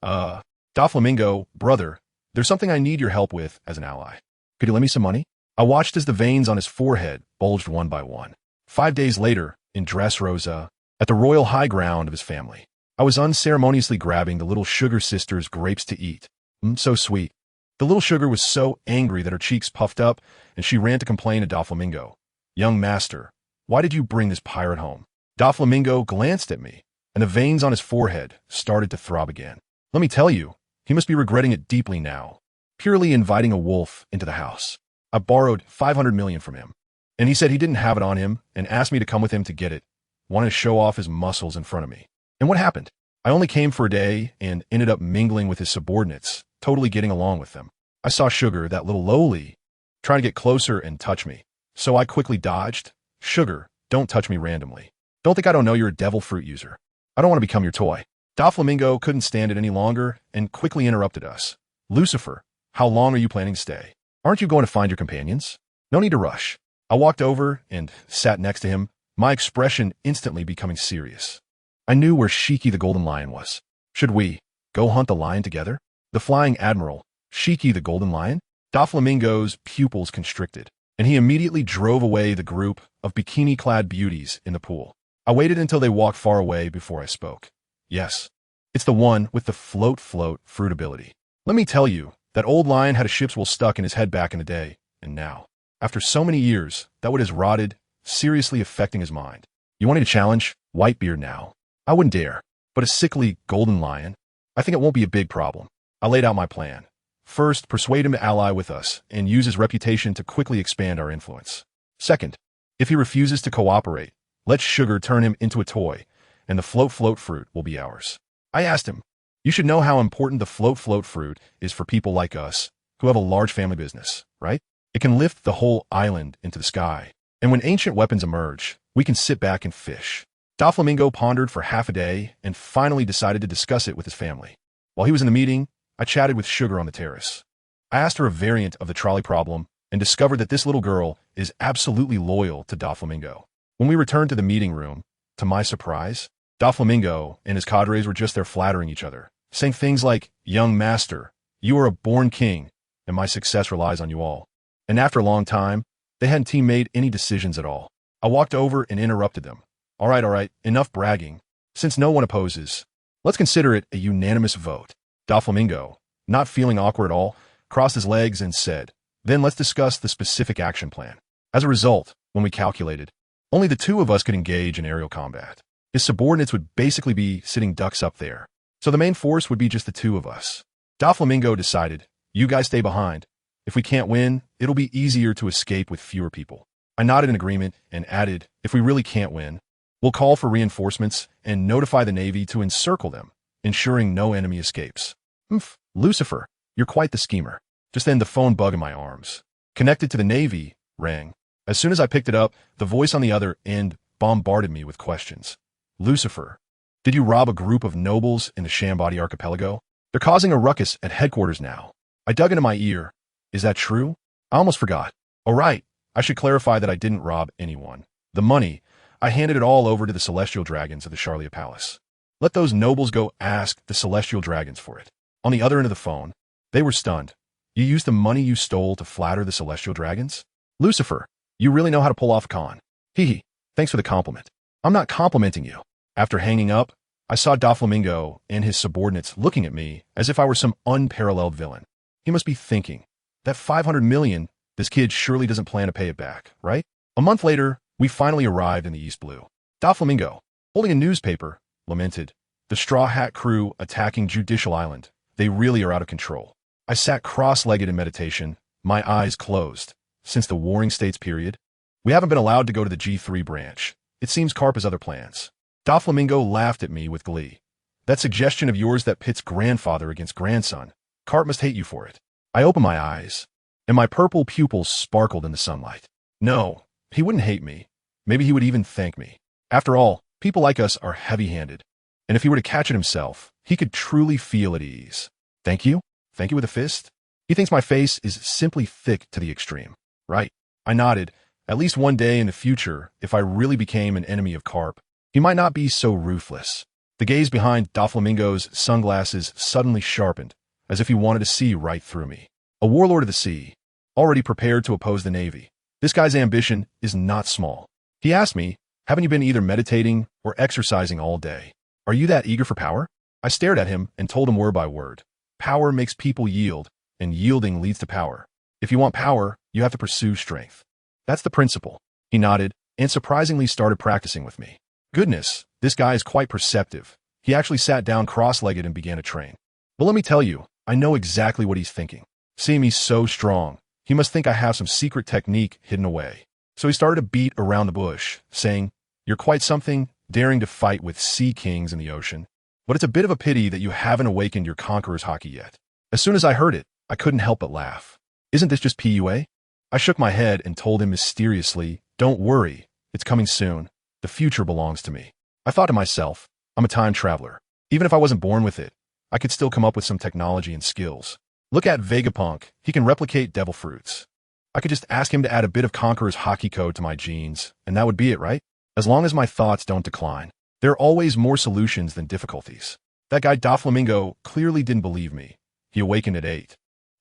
Doflamingo, brother, there's something I need your help with as an ally. Could you lend me some money? I watched as the veins on his forehead bulged one by one. 5 days later, in Dressrosa, at the royal high ground of his family, I was unceremoniously grabbing the little sugar sister's grapes to eat. So sweet. The little sugar was so angry that her cheeks puffed up, and she ran to complain to Doflamingo. Young master, why did you bring this pirate home? Doflamingo glanced at me, and the veins on his forehead started to throb again. Let me tell you, he must be regretting it deeply now. Purely inviting a wolf into the house. I borrowed 500 million from him, and he said he didn't have it on him and asked me to come with him to get it. Wanted to show off his muscles in front of me. And what happened? I only came for a day and ended up mingling with his subordinates, totally getting along with them. I saw Sugar, that little lowly, trying to get closer and touch me. So I quickly dodged. Sugar, don't touch me randomly. Don't think I don't know you're a devil fruit user. I don't want to become your toy. Doflamingo couldn't stand it any longer and quickly interrupted us. Lucifer, how long are you planning to stay? Aren't you going to find your companions? No need to rush. I walked over and sat next to him, my expression instantly becoming serious. I knew where Shiki the Golden Lion was. Should we go hunt the lion together? The Flying Admiral, Shiki the Golden Lion? Doflamingo's pupils constricted, and he immediately drove away the group of bikini-clad beauties in the pool. I waited until they walked far away before I spoke. Yes, it's the one with the float fruit ability. Let me tell you, that old lion had a ship's wool stuck in his head back in the day, and now, after so many years, that wood has rotted, seriously affecting his mind. You want me to challenge Whitebeard now? I wouldn't dare, but a sickly golden lion? I think it won't be a big problem. I laid out my plan. First, persuade him to ally with us and use his reputation to quickly expand our influence. Second, if he refuses to cooperate, let Sugar turn him into a toy, and the float fruit will be ours. I asked him, you should know how important the float fruit is for people like us, who have a large family business, right? It can lift the whole island into the sky. And when ancient weapons emerge, we can sit back and fish. Doflamingo pondered for half a day and finally decided to discuss it with his family. While he was in the meeting, I chatted with Sugar on the terrace. I asked her a variant of the trolley problem and discovered that this little girl is absolutely loyal to Doflamingo. When we returned to the meeting room, to my surprise, Doflamingo and his cadres were just there flattering each other, saying things like, young master, you are a born king, and my success relies on you all. And after a long time, they hadn't made any decisions at all. I walked over and interrupted them. All right, enough bragging. Since no one opposes, let's consider it a unanimous vote. Doflamingo, not feeling awkward at all, crossed his legs and said, then let's discuss the specific action plan. As a result, when we calculated, only the two of us could engage in aerial combat. His subordinates would basically be sitting ducks up there. So the main force would be just the two of us. Doflamingo decided, you guys stay behind. If we can't win, it'll be easier to escape with fewer people. I nodded in agreement and added, if we really can't win, we'll call for reinforcements and notify the Navy to encircle them, ensuring no enemy escapes. Lucifer, you're quite the schemer. Just then the phone bug in my arms, connected to the Navy, rang. As soon as I picked it up, the voice on the other end bombarded me with questions. Lucifer, did you rob a group of nobles in the Shambadi archipelago? They're causing a ruckus at headquarters now. I dug into my ear. Is that true? I almost forgot. All right, I should clarify that I didn't rob anyone. The money, I handed it all over to the Celestial Dragons of the Charlia Palace. Let those nobles go ask the Celestial Dragons for it. On the other end of the phone, they were stunned. You used the money you stole to flatter the Celestial Dragons? Lucifer, you really know how to pull off a con. Hee. Thanks for the compliment. I'm not complimenting you. After hanging up, I saw Doflamingo and his subordinates looking at me as if I were some unparalleled villain. He must be thinking, that 500 million, this kid surely doesn't plan to pay it back, right? A month later, we finally arrived in the East Blue. Doflamingo, holding a newspaper, lamented, the Straw Hat crew attacking Judicial Island. They really are out of control. I sat cross-legged in meditation, my eyes closed. Since the Warring States period, we haven't been allowed to go to the G3 branch. It seems Carp has other plans. Doflamingo laughed at me with glee. That suggestion of yours that pits grandfather against grandson. Carp must hate you for it. I opened my eyes, and my purple pupils sparkled in the sunlight. No, he wouldn't hate me. Maybe he would even thank me. After all, people like us are heavy-handed, and if he were to catch it himself, he could truly feel at ease. Thank you? Thank you with a fist? He thinks my face is simply thick to the extreme. Right. I nodded. At least one day in the future, if I really became an enemy of Carp, he might not be so ruthless. The gaze behind Doflamingo's sunglasses suddenly sharpened, as if he wanted to see right through me. A warlord of the sea, already prepared to oppose the Navy. This guy's ambition is not small. He asked me, haven't you been either meditating or exercising all day? Are you that eager for power? I stared at him and told him word by word. Power makes people yield, and yielding leads to power. If you want power, you have to pursue strength. That's the principle. He nodded and surprisingly started practicing with me. Goodness, this guy is quite perceptive. He actually sat down cross-legged and began to train. But let me tell you, I know exactly what he's thinking. Seeing me so strong, he must think I have some secret technique hidden away. So he started to beat around the bush, saying, you're quite something, daring to fight with sea kings in the ocean. But it's a bit of a pity that you haven't awakened your conqueror's hockey yet. As soon as I heard it, I couldn't help but laugh. Isn't this just PUA? I shook my head and told him mysteriously, don't worry, it's coming soon. The future belongs to me. I thought to myself, I'm a time traveler. Even if I wasn't born with it, I could still come up with some technology and skills. Look at Vegapunk, he can replicate devil fruits. I could just ask him to add a bit of Conqueror's hockey code to my genes, and that would be it, right? As long as my thoughts don't decline. There are always more solutions than difficulties. That guy Doflamingo clearly didn't believe me. He awakened at 8.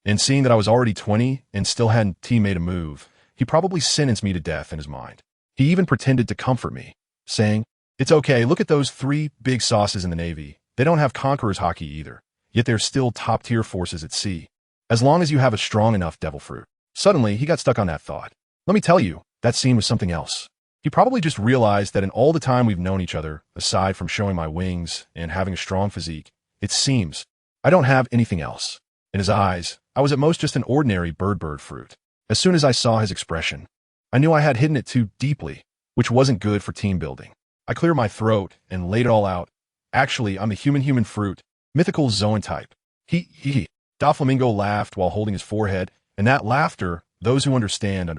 And seeing that I was already 20 and still hadn't made a move, he probably sentenced me to death in his mind. He even pretended to comfort me, saying, it's okay, look at those 3 big sauces in the Navy. They don't have Conqueror's hockey either, yet they're still top-tier forces at sea. As long as you have a strong enough devil fruit. Suddenly, he got stuck on that thought. Let me tell you, that scene was something else. He probably just realized that in all the time we've known each other, aside from showing my wings and having a strong physique, it seems I don't have anything else. In his eyes, I was at most just an ordinary bird fruit. As soon as I saw his expression, I knew I had hidden it too deeply, which wasn't good for team building. I cleared my throat and laid it all out. Actually, I'm a human fruit, mythical Zoan type. He. Doflamingo laughed while holding his forehead, and that laughter, those who understand.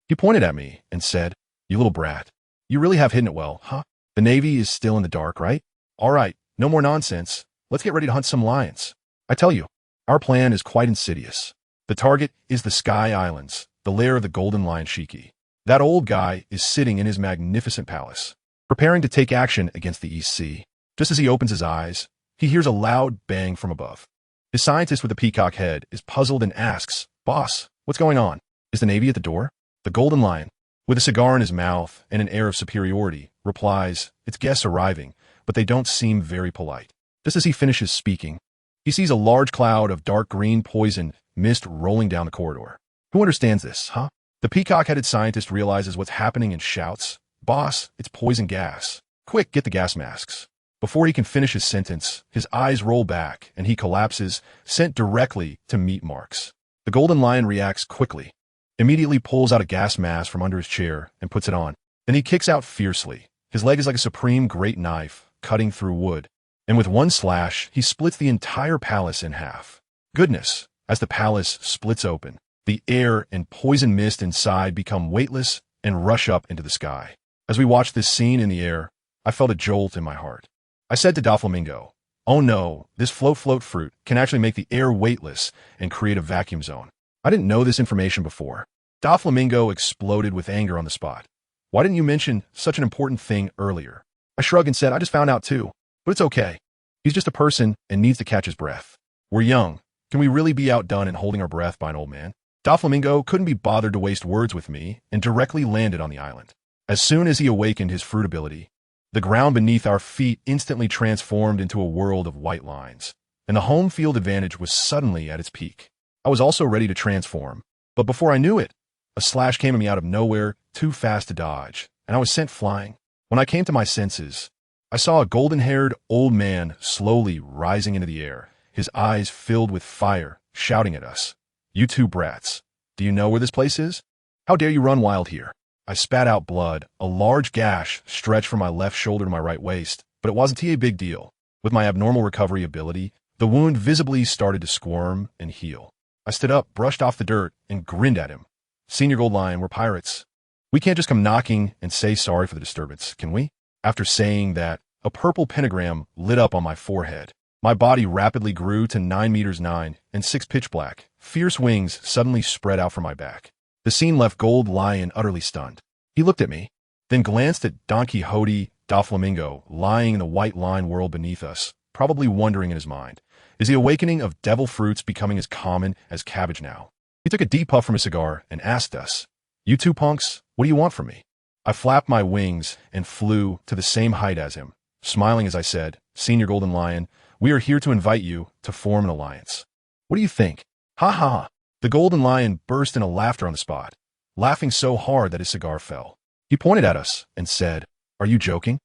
He pointed at me and said, you little brat. You really have hidden it well, huh? The Navy is still in the dark, right? All right, no more nonsense. Let's get ready to hunt some lions. I tell you, our plan is quite insidious. The target is the Sky Islands, the lair of the Golden Lion Shiki. That old guy is sitting in his magnificent palace, preparing to take action against the East Sea. Just as he opens his eyes, he hears a loud bang from above. His scientist with the peacock head is puzzled and asks, boss, what's going on? Is the Navy at the door? The Golden Lion, with a cigar in his mouth and an air of superiority, replies, it's guests arriving, but they don't seem very polite. Just as he finishes speaking, he sees a large cloud of dark green poison mist rolling down the corridor. Who understands this, huh? The peacock-headed scientist realizes what's happening and shouts, boss, it's poison gas. Quick, get the gas masks. Before he can finish his sentence, his eyes roll back and he collapses, sent directly to meat marks. The Golden Lion reacts quickly, immediately pulls out a gas mask from under his chair and puts it on. Then he kicks out fiercely. His leg is like a supreme great knife, cutting through wood. And with one slash, he splits the entire palace in half. Goodness, as the palace splits open, the air and poison mist inside become weightless and rush up into the sky. As we watched this scene in the air, I felt a jolt in my heart. I said to Doflamingo, oh no, this float fruit can actually make the air weightless and create a vacuum zone. I didn't know this information before. Doflamingo exploded with anger on the spot. Why didn't you mention such an important thing earlier? I shrugged and said, I just found out too. But it's okay. He's just a person and needs to catch his breath. We're young. Can we really be outdone in holding our breath by an old man? Doflamingo couldn't be bothered to waste words with me and directly landed on the island. As soon as he awakened his fruit ability, the ground beneath our feet instantly transformed into a world of white lines, and the home field advantage was suddenly at its peak. I was also ready to transform, but before I knew it, a slash came at me out of nowhere, too fast to dodge, and I was sent flying. When I came to my senses, I saw a golden-haired old man slowly rising into the air, his eyes filled with fire, shouting at us. "You two brats, do you know where this place is? How dare you run wild here?" I spat out blood. A large gash stretched from my left shoulder to my right waist, but it wasn't a big deal. With my abnormal recovery ability, the wound visibly started to squirm and heal. I stood up, brushed off the dirt, and grinned at him. "Senior Gold Lion, we're pirates. We can't just come knocking and say sorry for the disturbance, can we?" After saying that, a purple pentagram lit up on my forehead. My body rapidly grew to 9 meters 9 and 6 pitch black. Fierce wings suddenly spread out from my back. The scene left Gold Lion utterly stunned. He looked at me, then glanced at Don Quixote Doflamingo lying in the white line world beneath us, probably wondering in his mind, is the awakening of devil fruits becoming as common as cabbage now? He took a deep puff from his cigar and asked us, "You two punks, what do you want from me?" I flapped my wings and flew to the same height as him, smiling as I said, "Senior Golden Lion, we are here to invite you to form an alliance. What do you think?" "Ha ha ha." The Golden Lion burst into laughter on the spot, laughing so hard that his cigar fell. He pointed at us and said, "Are you joking?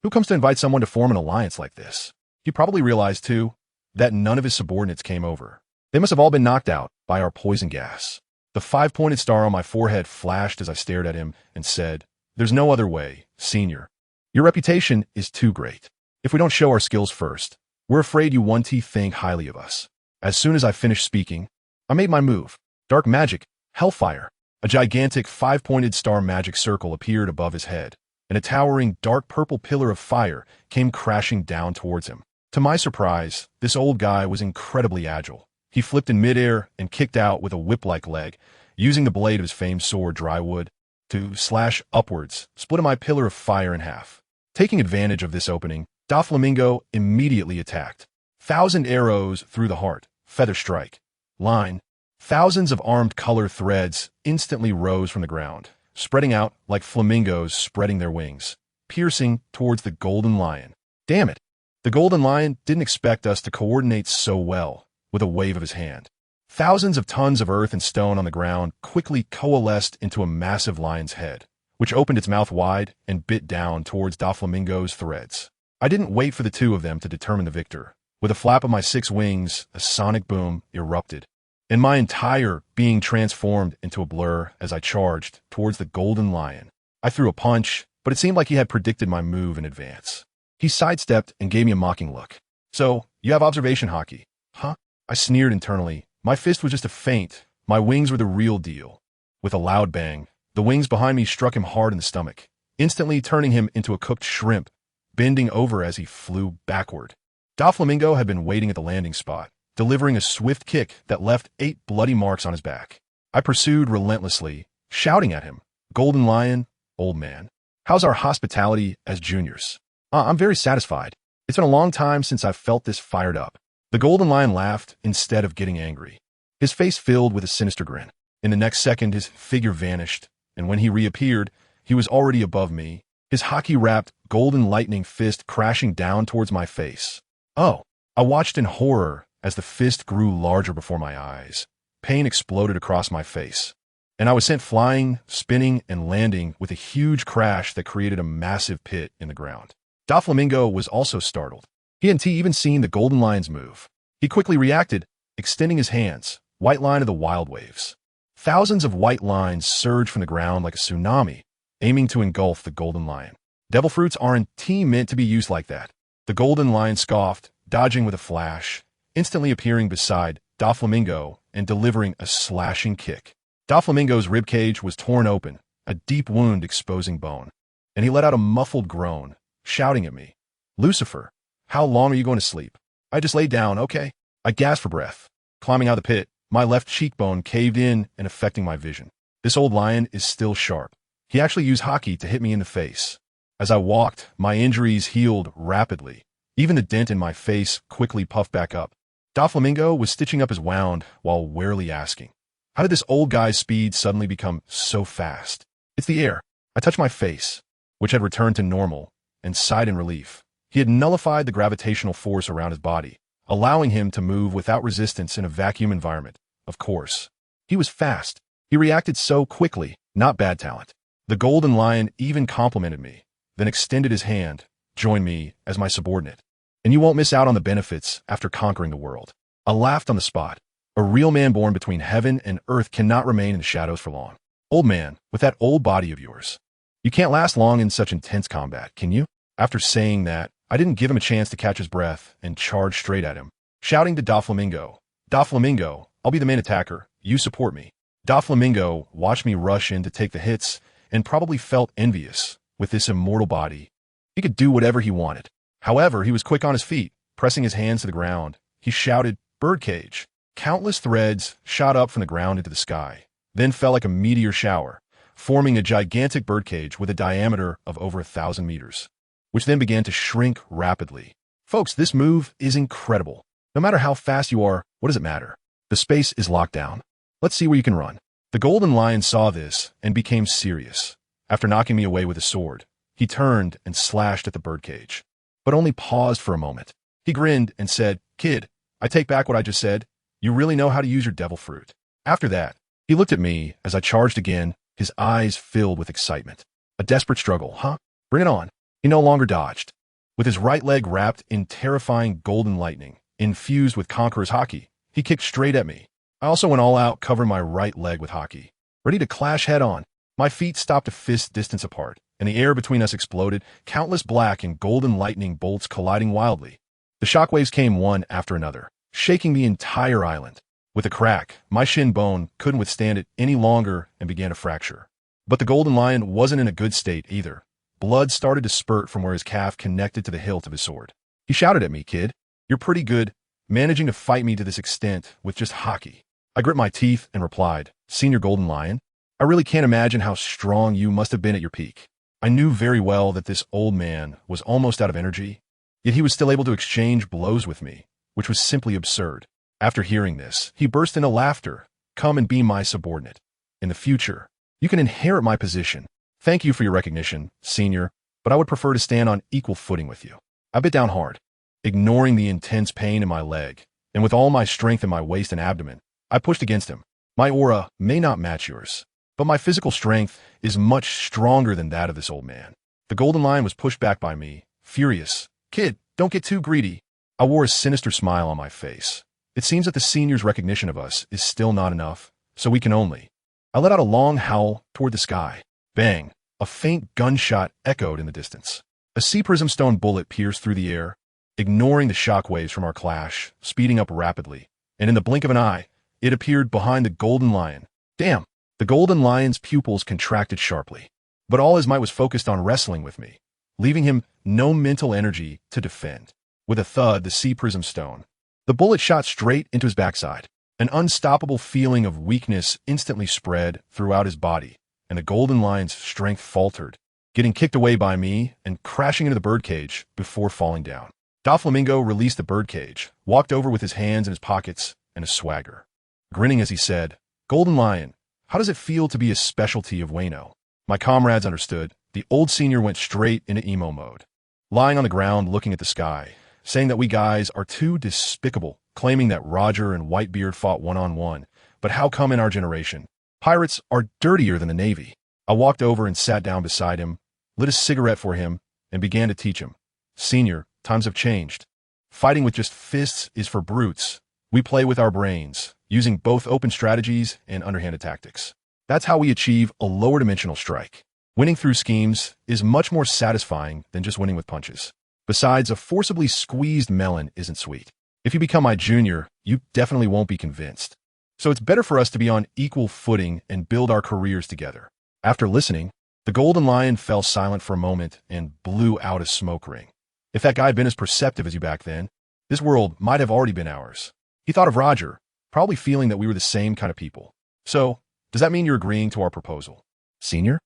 Who comes to invite someone to form an alliance like this?" He probably realized, too, that none of his subordinates came over. They must have all been knocked out by our poison gas. The 5-pointed star on my forehead flashed as I stared at him and said, "There's no other way, Senior. Your reputation is too great. If we don't show our skills first, we're afraid you won't think highly of us." As soon as I finished speaking, I made my move. Dark magic, hellfire. A gigantic 5-pointed star magic circle appeared above his head, and a towering dark purple pillar of fire came crashing down towards him. To my surprise, this old guy was incredibly agile. He flipped in midair and kicked out with a whip-like leg, using the blade of his famed sword, Drywood, to slash upwards, splitting my pillar of fire in half. Taking advantage of this opening, Doflamingo immediately attacked. 1,000 arrows through the heart, feather strike, line. Thousands of armed color threads instantly rose from the ground, spreading out like flamingos spreading their wings, piercing towards the Golden Lion. Damn it! The Golden Lion didn't expect us to coordinate so well. With a wave of his hand, thousands of tons of earth and stone on the ground quickly coalesced into a massive lion's head, which opened its mouth wide and bit down towards Doflamingo's threads. I didn't wait for the two of them to determine the victor. With a flap of my 6 wings, a sonic boom erupted, and my entire being transformed into a blur as I charged towards the Golden Lion. I threw a punch, but it seemed like he had predicted my move in advance. He sidestepped and gave me a mocking look. "So, you have observation hockey, huh?" I sneered internally. My fist was just a feint. My wings were the real deal. With a loud bang, the wings behind me struck him hard in the stomach, instantly turning him into a cooked shrimp, bending over as he flew backward. Doflamingo had been waiting at the landing spot, delivering a swift kick that left 8 bloody marks on his back. I pursued relentlessly, shouting at him, "Golden Lion, old man, how's our hospitality as juniors?" I'm very satisfied. It's been a long time since I've felt this fired up." The Golden Lion laughed instead of getting angry, his face filled with a sinister grin. In the next second, his figure vanished, and when he reappeared, he was already above me, his hockey-wrapped golden lightning fist crashing down towards my face. Oh, I watched in horror as the fist grew larger before my eyes. Pain exploded across my face, and I was sent flying, spinning, and landing with a huge crash that created a massive pit in the ground. Doflamingo was also startled. He hadn't even seen the Golden Lion's move. He quickly reacted, extending his hands, white line of the wild waves. Thousands of white lines surged from the ground like a tsunami, aiming to engulf the Golden Lion. Devil fruits aren't meant to be used like that. The Golden Lion scoffed, dodging with a flash, instantly appearing beside Doflamingo and delivering a slashing kick. Doflamingo's ribcage was torn open, a deep wound exposing bone, and he let out a muffled groan, shouting at me, "Lucifer, how long are you going to sleep?" I just laid down, okay? I gasped for breath. Climbing out of the pit, my left cheekbone caved in and affecting my vision. This old lion is still sharp. He actually used hockey to hit me in the face. As I walked, my injuries healed rapidly. Even the dent in my face quickly puffed back up. Doflamingo was stitching up his wound while warily asking, "How did this old guy's speed suddenly become so fast?" "It's the air. I touched my face, which had returned to normal, and sighed in relief. He had nullified the gravitational force around his body, allowing him to move without resistance in a vacuum environment. Of course. He was fast. He reacted so quickly, not bad talent. The Golden Lion even complimented me, then extended his hand, joined me as my subordinate. And you won't miss out on the benefits after conquering the world. I laughed on the spot. A real man born between heaven and earth cannot remain in the shadows for long. Old man, with that old body of yours. You can't last long in such intense combat, can you? After saying that, I didn't give him a chance to catch his breath and charged straight at him, shouting to Doflamingo, Doflamingo, I'll be the main attacker, you support me. Doflamingo watched me rush in to take the hits and probably felt envious with this immortal body. He could do whatever he wanted. However, he was quick on his feet, pressing his hands to the ground. He shouted, birdcage. Countless threads shot up from the ground into the sky, then fell like a meteor shower, forming a gigantic birdcage with a diameter of over 1,000 meters, which then began to shrink rapidly. Folks, this move is incredible. No matter how fast you are, what does it matter? The space is locked down. Let's see where you can run. The Golden Lion saw this and became serious. After knocking me away with his sword, he turned and slashed at the birdcage, but only paused for a moment. He grinned and said, Kid, I take back what I just said. You really know how to use your devil fruit. After that, he looked at me as I charged again, his eyes filled with excitement. A desperate struggle, huh? Bring it on. He no longer dodged. With his right leg wrapped in terrifying golden lightning, infused with Conqueror's Haki, he kicked straight at me. I also went all out, covering my right leg with Haki, ready to clash head-on. My feet stopped a fist distance apart, and the air between us exploded, countless black and golden lightning bolts colliding wildly. The shockwaves came one after another, shaking the entire island. With a crack, my shin bone couldn't withstand it any longer and began to fracture. But the Golden Lion wasn't in a good state either. Blood started to spurt from where his calf connected to the hilt of his sword. He shouted at me, Kid, you're pretty good, managing to fight me to this extent with just Haki. I grit my teeth and replied, Senior Golden Lion, I really can't imagine how strong you must have been at your peak. I knew very well that this old man was almost out of energy, yet he was still able to exchange blows with me, which was simply absurd. After hearing this, he burst into laughter. Come and be my subordinate. In the future, you can inherit my position. Thank you for your recognition, Senior, but I would prefer to stand on equal footing with you. I bit down hard, ignoring the intense pain in my leg, and with all my strength in my waist and abdomen, I pushed against him. My aura may not match yours, but my physical strength is much stronger than that of this old man. The Golden Lion was pushed back by me, furious. Kid, don't get too greedy. I wore a sinister smile on my face. It seems that the Senior's recognition of us is still not enough, so we can only. I let out a long howl toward the sky. Bang! A faint gunshot echoed in the distance. A sea prism stone bullet pierced through the air, ignoring the shockwaves from our clash, speeding up rapidly, and in the blink of an eye, it appeared behind the Golden Lion. Damn! The Golden Lion's pupils contracted sharply, but all his might was focused on wrestling with me, leaving him no mental energy to defend. With a thud, the sea prism stone. The bullet shot straight into his backside. An unstoppable feeling of weakness instantly spread throughout his body, and the Golden Lion's strength faltered, getting kicked away by me and crashing into the birdcage before falling down. Doflamingo released the birdcage, walked over with his hands in his pockets and a swagger, grinning as he said, Golden Lion, how does it feel to be a specialty of Wayno? My comrades understood. The old Senior went straight into emo mode, lying on the ground looking at the sky, saying that we guys are too despicable, claiming that Roger and Whitebeard fought one-on-one, but how come in our generation? Pirates are dirtier than the Navy. I walked over and sat down beside him, lit a cigarette for him, and began to teach him. Senior, times have changed. Fighting with just fists is for brutes. We play with our brains, using both open strategies and underhanded tactics. That's how we achieve a lower-dimensional strike. Winning through schemes is much more satisfying than just winning with punches. Besides, a forcibly squeezed melon isn't sweet. If you become my junior, you definitely won't be convinced. So it's better for us to be on equal footing and build our careers together. After listening, the Golden Lion fell silent for a moment and blew out a smoke ring. If that guy had been as perceptive as you back then, this world might have already been ours. He thought of Roger, probably feeling that we were the same kind of people. So, does that mean you're agreeing to our proposal? Senior?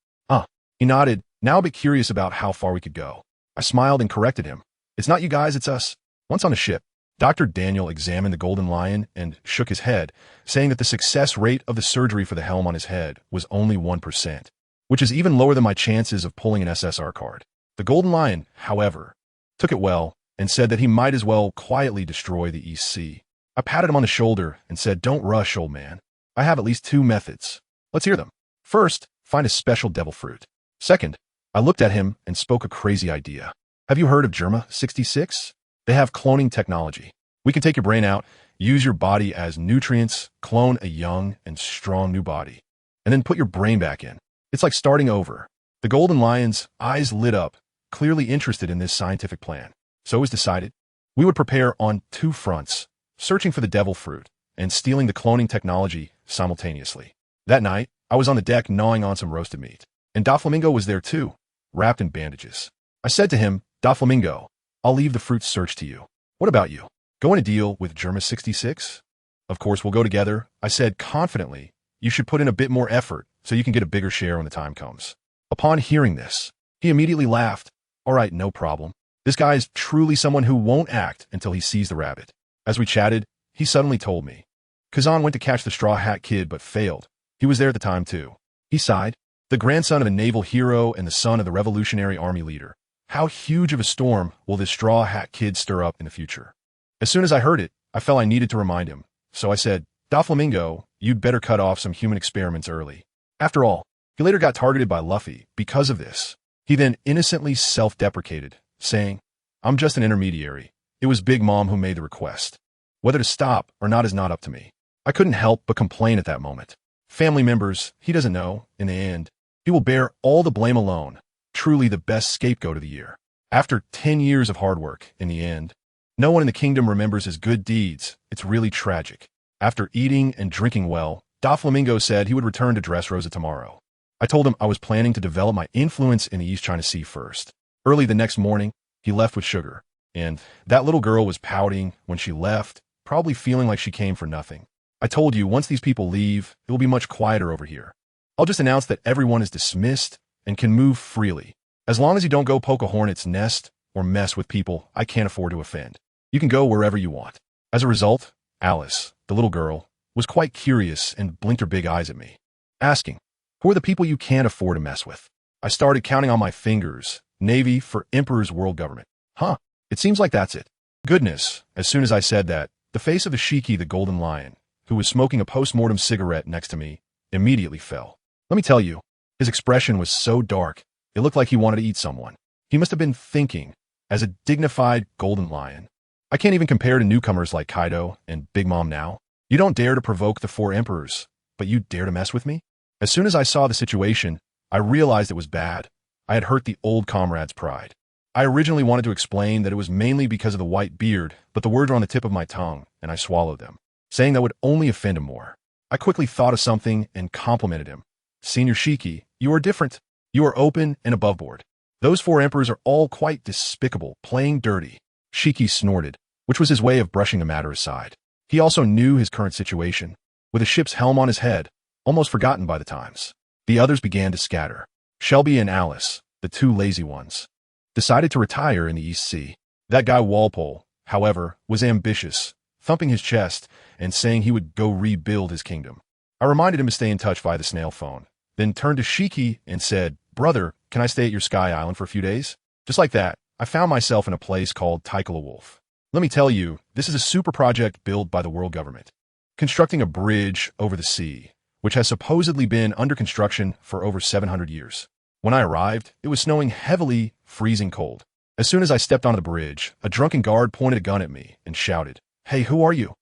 He nodded, now a bit curious about how far we could go. I smiled and corrected him. It's not you guys, it's us. Once on the ship, Dr. Daniel examined the Golden Lion and shook his head, saying that the success rate of the surgery for the helm on his head was only 1%. which is even lower than my chances of pulling an SSR card. The Golden Lion, however, took it well and said that he might as well quietly destroy the East Sea. I patted him on the shoulder and said, "Don't rush, old man. I have at least 2 methods. Let's hear them. First, find a special devil fruit. Second, I looked at him and spoke a crazy idea. Have you heard of Germa 66? They have cloning technology. We can take your brain out, use your body as nutrients, clone a young and strong new body, and then put your brain back in. It's like starting over." The Golden Lion's eyes lit up, clearly interested in this scientific plan. So it was decided. We would prepare on 2 fronts, searching for the devil fruit and stealing the cloning technology simultaneously. That night, I was on the deck gnawing on some roasted meat, and Doflamingo was there too, wrapped in bandages. I said to him, "Doflamingo, I'll leave the fruit search to you. What about you? Going to deal with Germa 66? Of course, we'll go together," I said confidently. "You should put in a bit more effort so you can get a bigger share when the time comes." Upon hearing this, he immediately laughed. "All right, no problem. This guy is truly someone who won't act until he sees the rabbit." As we chatted, he suddenly told me, "Kazan went to catch the Straw Hat Kid but failed. He was there at the time too." He sighed. "The grandson of a naval hero and the son of the Revolutionary Army leader. How huge of a storm will this Straw Hat Kid stir up in the future?" As soon as I heard it, I felt I needed to remind him. So I said, "Doflamingo, you'd better cut off some human experiments early. After all, he later got targeted by Luffy because of this." He then innocently self-deprecated, saying, "I'm just an intermediary. It was Big Mom who made the request. Whether to stop or not is not up to me." I couldn't help but complain at that moment. Family members, he doesn't know, in the end, he will bear all the blame alone. Truly the best scapegoat of the year. After 10 years of hard work, in the end, no one in the kingdom remembers his good deeds. It's really tragic. After eating and drinking well, Doflamingo said he would return to Dressrosa tomorrow. I told him I was planning to develop my influence in the East China Sea first. Early the next morning, he left with Sugar, and that little girl was pouting when she left, probably feeling like she came for nothing. I told you, once these people leave, it will be much quieter over here. I'll just announce that everyone is dismissed and can move freely. As long as you don't go poke a hornet's nest or mess with people I can't afford to offend. You can go wherever you want. As a result, Alice, the little girl, was quite curious and blinked her big eyes at me, asking, "Who are the people you can't afford to mess with?" I started counting on my fingers. Navy for Emperor's World Government. Huh, it seems like that's it. Goodness, as soon as I said that, the face of Ashiki the Golden Lion, who was smoking a post-mortem cigarette next to me, immediately fell. Let me tell you, his expression was so dark, it looked like he wanted to eat someone. He must have been thinking, as a dignified Golden Lion, "I can't even compare to newcomers like Kaido and Big Mom now. You don't dare to provoke the 4 emperors, but you dare to mess with me?" As soon as I saw the situation, I realized it was bad. I had hurt the old comrade's pride. I originally wanted to explain that it was mainly because of the white beard, but the words were on the tip of my tongue, and I swallowed them, saying that would only offend him more. I quickly thought of something and complimented him. "Senior Shiki, you are different. You are open and above board. Those 4 emperors are all quite despicable, playing dirty." Shiki snorted, which was his way of brushing the matter aside. He also knew his current situation, with a ship's helm on his head, almost forgotten by the times. The others began to scatter. Shelby and Alice, the 2 lazy ones, decided to retire in the East Sea. That guy Walpole, however, was ambitious, thumping his chest and saying he would go rebuild his kingdom. I reminded him to stay in touch via the snail phone, then turned to Shiki and said, "Brother, can I stay at your Sky Island for a few days?" Just like that, I found myself in a place called Tycola Wolf. Let me tell you, this is a super project built by the world government, constructing a bridge over the sea, which has supposedly been under construction for over 700 years. When I arrived, it was snowing heavily, freezing cold. As soon as I stepped onto the bridge, a drunken guard pointed a gun at me and shouted, "Hey, who are you?"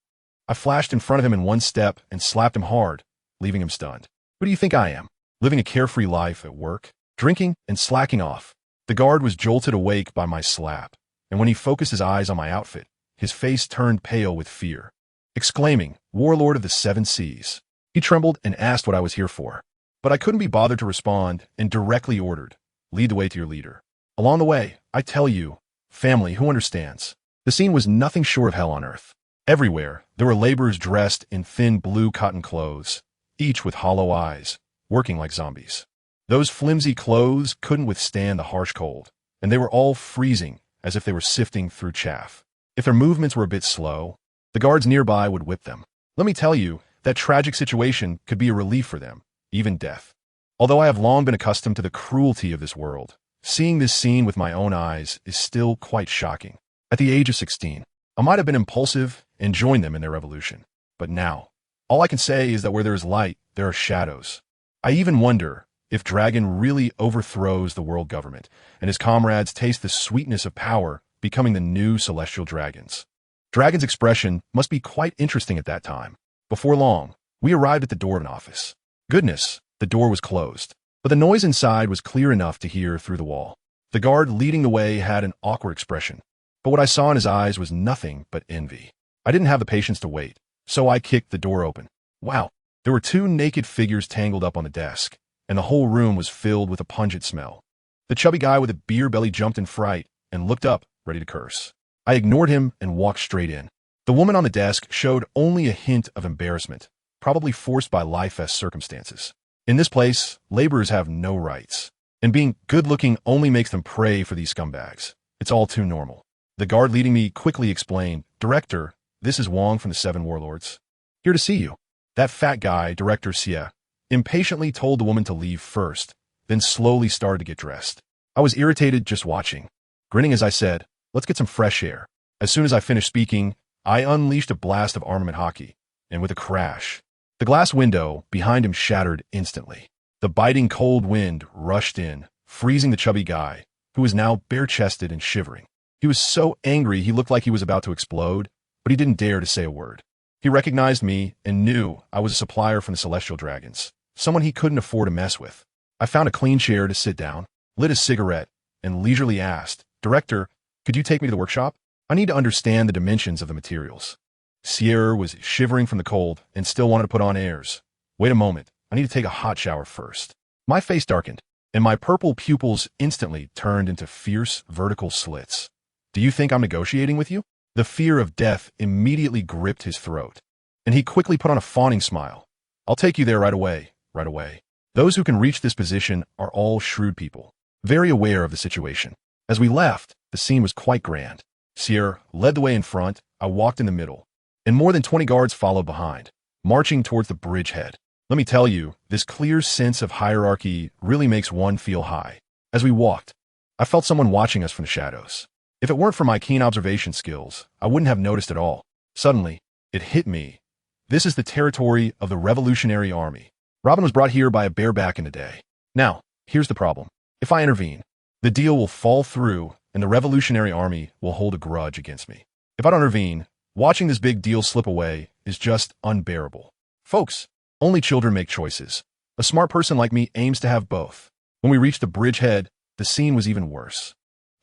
I flashed in front of him in one step and slapped him hard, leaving him stunned. "Who do you think I am? Living a carefree life at work, drinking and slacking off." The guard was jolted awake by my slap, and when he focused his eyes on my outfit, his face turned pale with fear. Exclaiming, "Warlord of the 7 Seas." He trembled and asked what I was here for. But I couldn't be bothered to respond and directly ordered, "Lead the way to your leader." Along the way, I tell you, family who understands, the scene was nothing short of hell on earth. Everywhere, there were laborers dressed in thin blue cotton clothes, each with hollow eyes, working like zombies. Those flimsy clothes couldn't withstand the harsh cold, and they were all freezing as if they were sifting through chaff. If their movements were a bit slow, the guards nearby would whip them. Let me tell you, that tragic situation could be a relief for them, even death. Although I have long been accustomed to the cruelty of this world, seeing this scene with my own eyes is still quite shocking. At the age of 16, I might have been impulsive and joined them in their revolution. But now, all I can say is that where there is light, there are shadows. I even wonder if Dragon really overthrows the world government and his comrades taste the sweetness of power, becoming the new celestial dragons. Dragon's expression must be quite interesting at that time. Before long, we arrived at the door of an office. Goodness, the door was closed, but the noise inside was clear enough to hear through the wall. The guard leading the way had an awkward expression, but what I saw in his eyes was nothing but envy. I didn't have the patience to wait, so I kicked the door open. Wow, there were two naked figures tangled up on the desk, and the whole room was filled with a pungent smell. The chubby guy with a beer belly jumped in fright and looked up, ready to curse. I ignored him and walked straight in. The woman on the desk showed only a hint of embarrassment, probably forced by life-esque circumstances. In this place, laborers have no rights, and being good-looking only makes them prey for these scumbags. It's all too normal. The guard leading me quickly explained, "Director, this is Wong from the Seven Warlords. Here to see you." That fat guy, Director Xie, impatiently told the woman to leave first, then slowly started to get dressed. I was irritated just watching, grinning as I said, "Let's get some fresh air." As soon as I finished speaking, I unleashed a blast of armament hockey, and with a crash, the glass window behind him shattered instantly. The biting cold wind rushed in, freezing the chubby guy, who was now bare-chested and shivering. He was so angry he looked like he was about to explode, but he didn't dare to say a word. He recognized me and knew I was a supplier from the Celestial Dragons, someone he couldn't afford to mess with. I found a clean chair to sit down, lit a cigarette, and leisurely asked, "Director, could you take me to the workshop? I need to understand the dimensions of the materials." Sierra was shivering from the cold and still wanted to put on airs. "Wait a moment, I need to take a hot shower first." My face darkened, and my purple pupils instantly turned into fierce vertical slits. "Do you think I'm negotiating with you?" The fear of death immediately gripped his throat, and he quickly put on a fawning smile. "I'll take you there right away, right away." Those who can reach this position are all shrewd people, very aware of the situation. As we left, the scene was quite grand. Sierra led the way in front, I walked in the middle, and more than 20 guards followed behind, marching towards the bridgehead. Let me tell you, this clear sense of hierarchy really makes one feel high. As we walked, I felt someone watching us from the shadows. If it weren't for my keen observation skills, I wouldn't have noticed at all. Suddenly, it hit me. This is the territory of the Revolutionary Army. Robin was brought here by a bareback in the day. Now, here's the problem. If I intervene, the deal will fall through and the Revolutionary Army will hold a grudge against me. If I don't intervene, watching this big deal slip away is just unbearable. Folks, only children make choices. A smart person like me aims to have both. When we reached the bridgehead, the scene was even worse.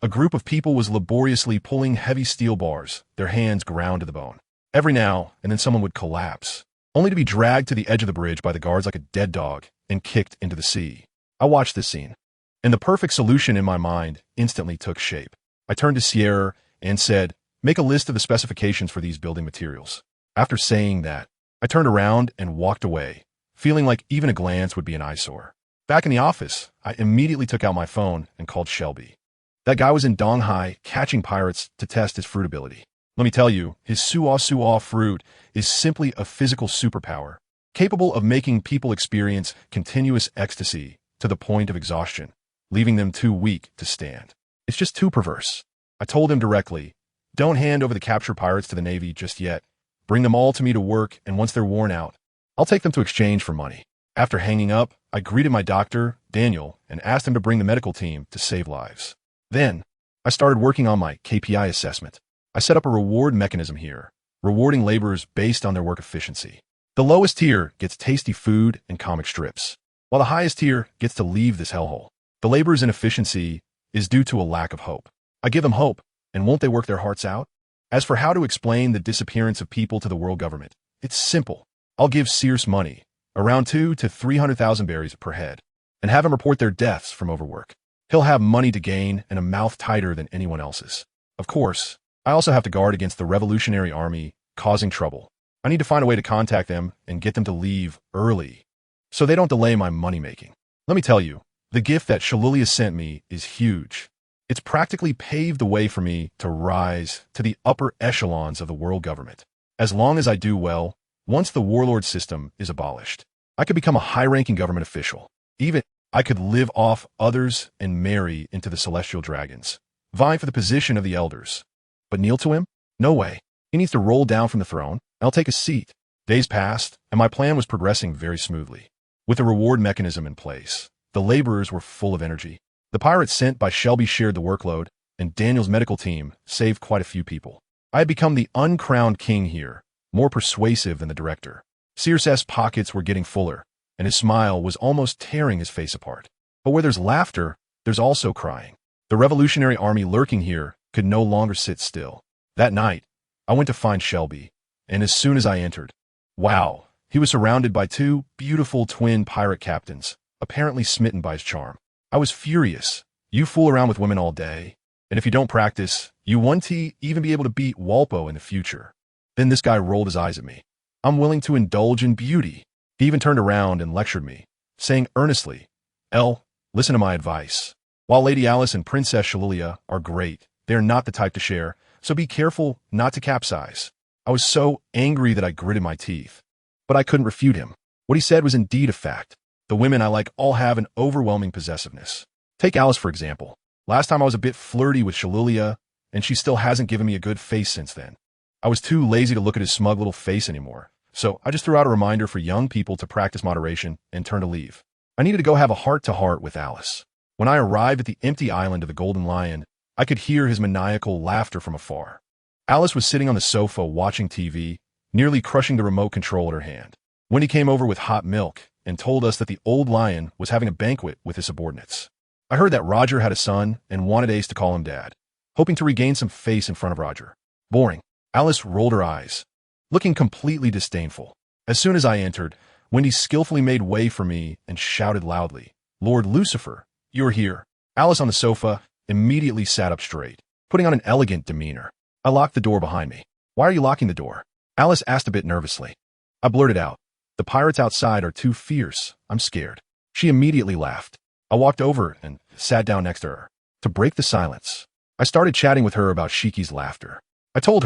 A group of people was laboriously pulling heavy steel bars, their hands ground to the bone. Every now and then someone would collapse, only to be dragged to the edge of the bridge by the guards like a dead dog and kicked into the sea. I watched this scene, and the perfect solution in my mind instantly took shape. I turned to Sierra and said, "Make a list of the specifications for these building materials." After saying that, I turned around and walked away, feeling like even a glance would be an eyesore. Back in the office, I immediately took out my phone and called Shelby. That guy was in Donghai catching pirates to test his fruit ability. Let me tell you, his suo fruit is simply a physical superpower, capable of making people experience continuous ecstasy to the point of exhaustion, leaving them too weak to stand. It's just too perverse. I told him directly, "Don't hand over the captured pirates to the Navy just yet. Bring them all to me to work, and once they're worn out, I'll take them to exchange for money." After hanging up, I greeted my doctor, Daniel, and asked him to bring the medical team to save lives. Then, I started working on my KPI assessment. I set up a reward mechanism here, rewarding laborers based on their work efficiency. The lowest tier gets tasty food and comic strips, while the highest tier gets to leave this hellhole. The laborers' inefficiency is due to a lack of hope. I give them hope, and won't they work their hearts out? As for how to explain the disappearance of people to the world government, it's simple. I'll give Sears money, around 200,000 to 300,000 berries per head, and have him report their deaths from overwork. He'll have money to gain and a mouth tighter than anyone else's. Of course, I also have to guard against the Revolutionary Army causing trouble. I need to find a way to contact them and get them to leave early, so they don't delay my money-making. Let me tell you, the gift that Shalulia sent me is huge. It's practically paved the way for me to rise to the upper echelons of the world government. As long as I do well, once the warlord system is abolished, I could become a high-ranking government official. Even I could live off others and marry into the celestial dragons, vying for the position of the elders. But kneel to him? No way. He needs to roll down from the throne, and I'll take a seat. Days passed, and my plan was progressing very smoothly. With a reward mechanism in place, the laborers were full of energy. The pirates sent by Shelby shared the workload, and Daniel's medical team saved quite a few people. I had become the uncrowned king here, more persuasive than the director. Circe's pockets were getting fuller, and his smile was almost tearing his face apart. But where there's laughter, there's also crying. The revolutionary army lurking here could no longer sit still. That night, I went to find Shelby, and as soon as I entered, wow, he was surrounded by two beautiful twin pirate captains, apparently smitten by his charm. I was furious. You fool around with women all day, and if you don't practice, you won't even be able to beat Walpo in the future. Then this guy rolled his eyes at me. I'm willing to indulge in beauty. He even turned around and lectured me, saying earnestly, "Elle, listen to my advice. While Lady Alice and Princess Shalilia are great, they are not the type to share, so be careful not to capsize." I was so angry that I gritted my teeth. But I couldn't refute him. What he said was indeed a fact. The women I like all have an overwhelming possessiveness. Take Alice, for example. Last time I was a bit flirty with Shalilia, and she still hasn't given me a good face since then. I was too lazy to look at his smug little face anymore, so I just threw out a reminder for young people to practice moderation and turned to leave. I needed to go have a heart-to-heart with Alice. When I arrived at the empty island of the Golden Lion, I could hear his maniacal laughter from afar. Alice was sitting on the sofa watching TV, nearly crushing the remote control in her hand. Wendy came over with hot milk and told us that the old lion was having a banquet with his subordinates. I heard that Roger had a son and wanted Ace to call him Dad, hoping to regain some face in front of Roger. Boring. Alice rolled her eyes, looking completely disdainful. As soon as I entered, Wendy skillfully made way for me and shouted loudly, "Lord Lucifer, you're here." Alice on the sofa immediately sat up straight, putting on an elegant demeanor. I locked the door behind me. "Why are you locking the door?" Alice asked a bit nervously. I blurted out, "The pirates outside are too fierce. I'm scared." She immediately laughed. I walked over and sat down next to her. To break the silence, I started chatting with her about Shiki's laughter. I told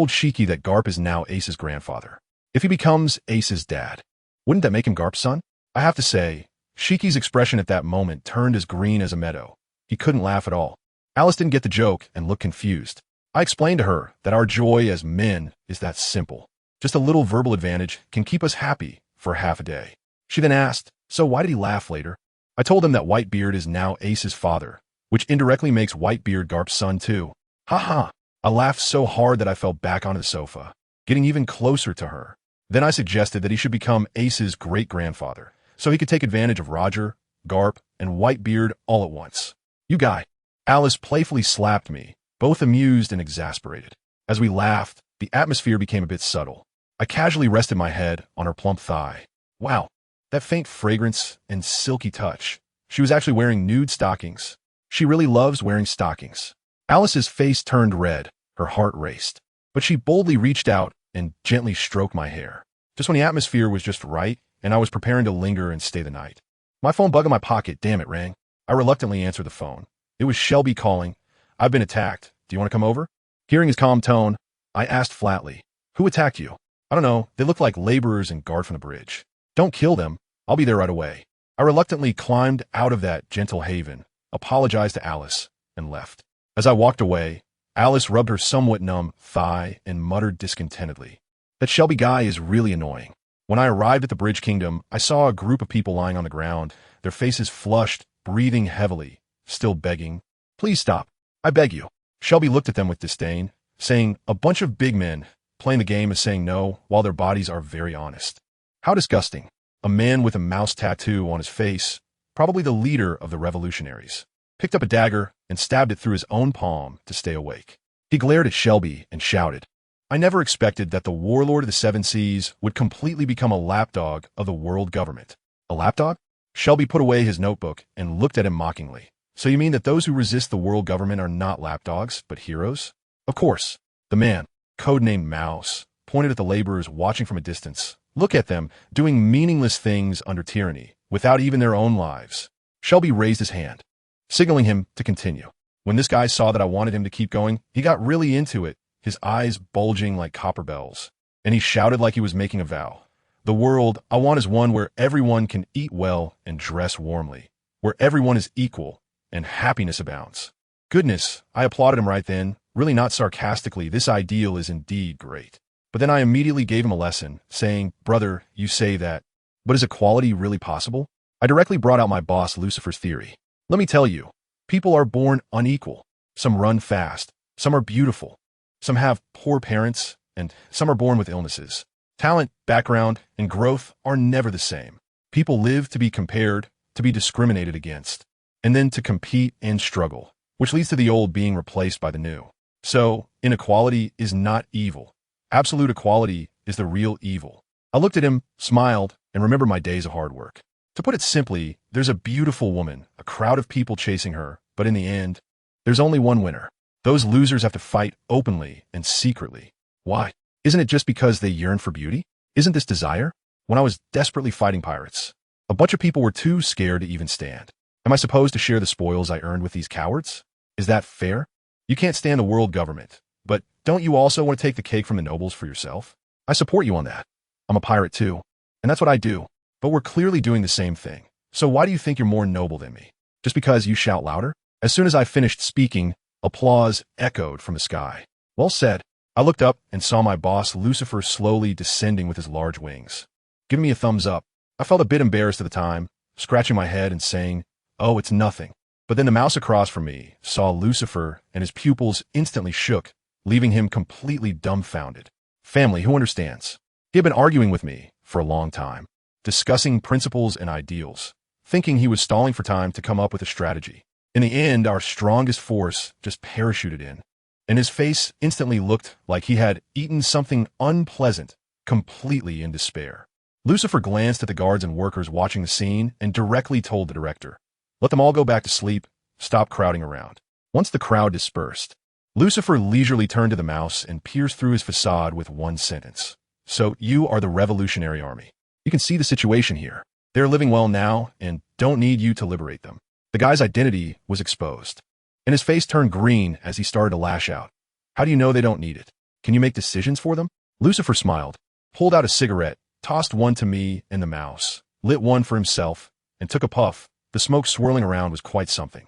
Shiki that Garp is now Ace's grandfather. If he becomes Ace's dad, wouldn't that make him Garp's son? I have to say, Shiki's expression at that moment turned as green as a meadow. He couldn't laugh at all. Alice didn't get the joke and looked confused. I explained to her that our joy as men is that simple. Just a little verbal advantage can keep us happy for half a day. She then asked, "So why did he laugh later?" I told him that Whitebeard is now Ace's father, which indirectly makes Whitebeard Garp's son too. Ha ha! I laughed so hard that I fell back onto the sofa, getting even closer to her. Then I suggested that he should become Ace's great-grandfather, so he could take advantage of Roger, Garp, and Whitebeard all at once. "You guy!" Alice playfully slapped me, both amused and exasperated. As we laughed, the atmosphere became a bit subtle. I casually rested my head on her plump thigh. Wow, that faint fragrance and silky touch. She was actually wearing nude stockings. She really loves wearing stockings. Alice's face turned red, her heart raced, but she boldly reached out and gently stroked my hair, just when the atmosphere was just right and I was preparing to linger and stay the night. My phone bug in my pocket, damn it, rang. I reluctantly answered the phone. It was Shelby calling. "I've been attacked. Do you want to come over?" Hearing his calm tone, I asked flatly, "Who attacked you?" "I don't know. They look like laborers and guard from the bridge." "Don't kill them. I'll be there right away." I reluctantly climbed out of that gentle haven, apologized to Alice, and left. As I walked away, Alice rubbed her somewhat numb thigh and muttered discontentedly, "That Shelby guy is really annoying." When I arrived at the Bridge Kingdom, I saw a group of people lying on the ground, their faces flushed, breathing heavily, still begging, "Please stop. I beg you." Shelby looked at them with disdain, saying, "A bunch of big men playing the game of saying no while their bodies are very honest." How disgusting. A man with a mouse tattoo on his face, probably the leader of the revolutionaries, picked up a dagger and stabbed it through his own palm to stay awake. He glared at Shelby and shouted, "I never expected that the warlord of the Seven Seas would completely become a lapdog of the world government." "A lapdog?" Shelby put away his notebook and looked at him mockingly. "So you mean that those who resist the world government are not lapdogs, but heroes?" "Of course." The man, codenamed Mouse, pointed at the laborers watching from a distance. "Look at them, doing meaningless things under tyranny, without even their own lives." Shelby raised his hand, signaling him to continue. When this guy saw that I wanted him to keep going, he got really into it, his eyes bulging like copper bells, and he shouted like he was making a vow. The world I want is one where everyone can eat well and dress warmly, where everyone is equal and happiness abounds. Goodness, I applauded him right then, really not sarcastically. This ideal is indeed great. But then I immediately gave him a lesson, saying, brother, you say that, but is equality really possible? I directly brought out my boss Lucifer's theory. Let me tell you, people are born unequal. Some run fast, some are beautiful, some have poor parents, and some are born with illnesses. Talent, background, and growth are never the same. People live to be compared, to be discriminated against, and then to compete and struggle, which leads to the old being replaced by the new. So, inequality is not evil. Absolute equality is the real evil. I looked at him, smiled, and remembered my days of hard work. To put it simply, there's a beautiful woman, a crowd of people chasing her, but in the end, there's only one winner. Those losers have to fight openly and secretly. Why? Isn't it just because they yearn for beauty? Isn't this desire? When I was desperately fighting pirates, a bunch of people were too scared to even stand. Am I supposed to share the spoils I earned with these cowards? Is that fair? You can't stand the world government, but don't you also want to take the cake from the nobles for yourself? I support you on that. I'm a pirate too, and that's what I do. But we're clearly doing the same thing. So why do you think you're more noble than me? Just because you shout louder? As soon as I finished speaking, applause echoed from the sky. Well said. I looked up and saw my boss Lucifer slowly descending with his large wings, giving me a thumbs up. I felt a bit embarrassed at the time, scratching my head and saying, oh, it's nothing. But then the mouse across from me saw Lucifer and his pupils instantly shook, leaving him completely dumbfounded. Family, who understands? He had been arguing with me for a long time, discussing principles and ideals, thinking he was stalling for time to come up with a strategy. In the end, our strongest force just parachuted in, and his face instantly looked like he had eaten something unpleasant, completely in despair. Lucifer glanced at the guards and workers watching the scene and directly told the director, let them all go back to sleep, stop crowding around. Once the crowd dispersed, Lucifer leisurely turned to the mouse and pierced through his facade with one sentence. So you are the Revolutionary Army. You can see the situation here. They're living well now and don't need you to liberate them. The guy's identity was exposed, and his face turned green as he started to lash out. How do you know they don't need it? Can you make decisions for them? Lucifer smiled, pulled out a cigarette, tossed one to me and the mouse, lit one for himself, and took a puff. The smoke swirling around was quite something.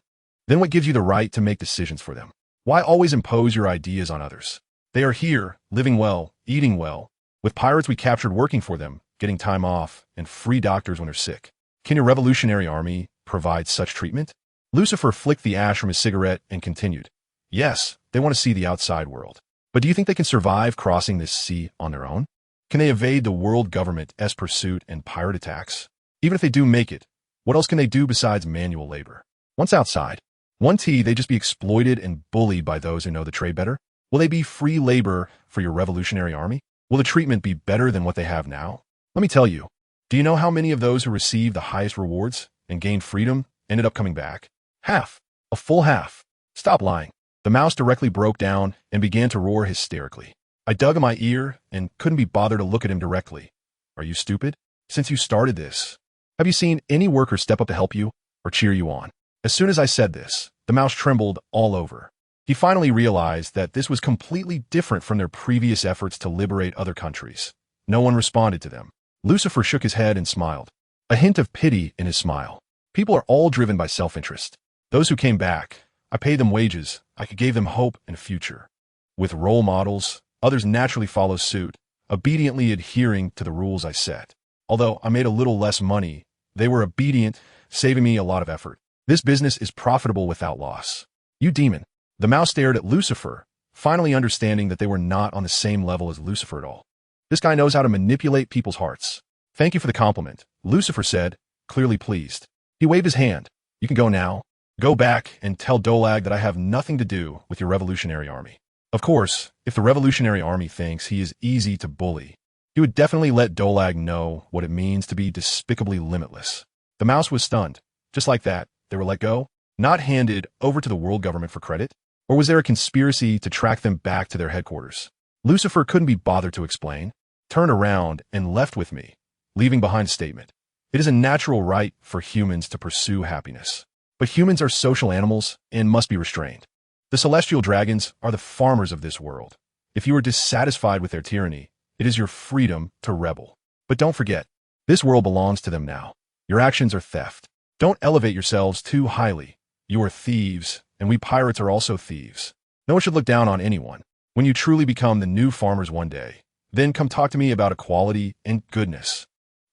Then what gives you the right to make decisions for them? Why always impose your ideas on others? They are here, living well, eating well, with pirates we captured working for them, getting time off, and free doctors when they're sick. Can your Revolutionary Army provide such treatment? Lucifer flicked the ash from his cigarette and continued. Yes, they want to see the outside world. But do you think they can survive crossing this sea on their own? Can they evade the world government's pursuit and pirate attacks? Even if they do make it, what else can they do besides manual labor? Once outside, they just be exploited and bullied by those who know the trade better? Will they be free labor for your Revolutionary Army? Will the treatment be better than what they have now? Let me tell you, do you know how many of those who received the highest rewards and gained freedom ended up coming back? Half. A full half. Stop lying. The mouse directly broke down and began to roar hysterically. I dug in my ear and couldn't be bothered to look at him directly. Are you stupid? Since you started this, have you seen any worker step up to help you or cheer you on? As soon as I said this, the mouse trembled all over. He finally realized that this was completely different from their previous efforts to liberate other countries. No one responded to them. Lucifer shook his head and smiled, a hint of pity in his smile. People are all driven by self-interest. Those who came back, I paid them wages, I gave them hope and a future. With role models, others naturally follow suit, obediently adhering to the rules I set. Although I made a little less money, they were obedient, saving me a lot of effort. This business is profitable without loss. You demon. The mouse stared at Lucifer, finally understanding that they were not on the same level as Lucifer at all. This guy knows how to manipulate people's hearts. Thank you for the compliment, Lucifer said, clearly pleased. He waved his hand. You can go now. Go back and tell Dolag that I have nothing to do with your Revolutionary Army. Of course, if the Revolutionary Army thinks he is easy to bully, he would definitely let Dolag know what it means to be despicably limitless. The mouse was stunned. Just like that, they were let go, not handed over to the world government for credit? Or was there a conspiracy to track them back to their headquarters? Lucifer couldn't be bothered to explain, turned around and left with me, leaving behind a statement. It is a natural right for humans to pursue happiness. But humans are social animals and must be restrained. The celestial dragons are the farmers of this world. If you are dissatisfied with their tyranny, it is your freedom to rebel. But don't forget, this world belongs to them now. Your actions are theft. Don't elevate yourselves too highly. You are thieves, and we pirates are also thieves. No one should look down on anyone. When you truly become the new farmers one day, then come talk to me about equality and goodness."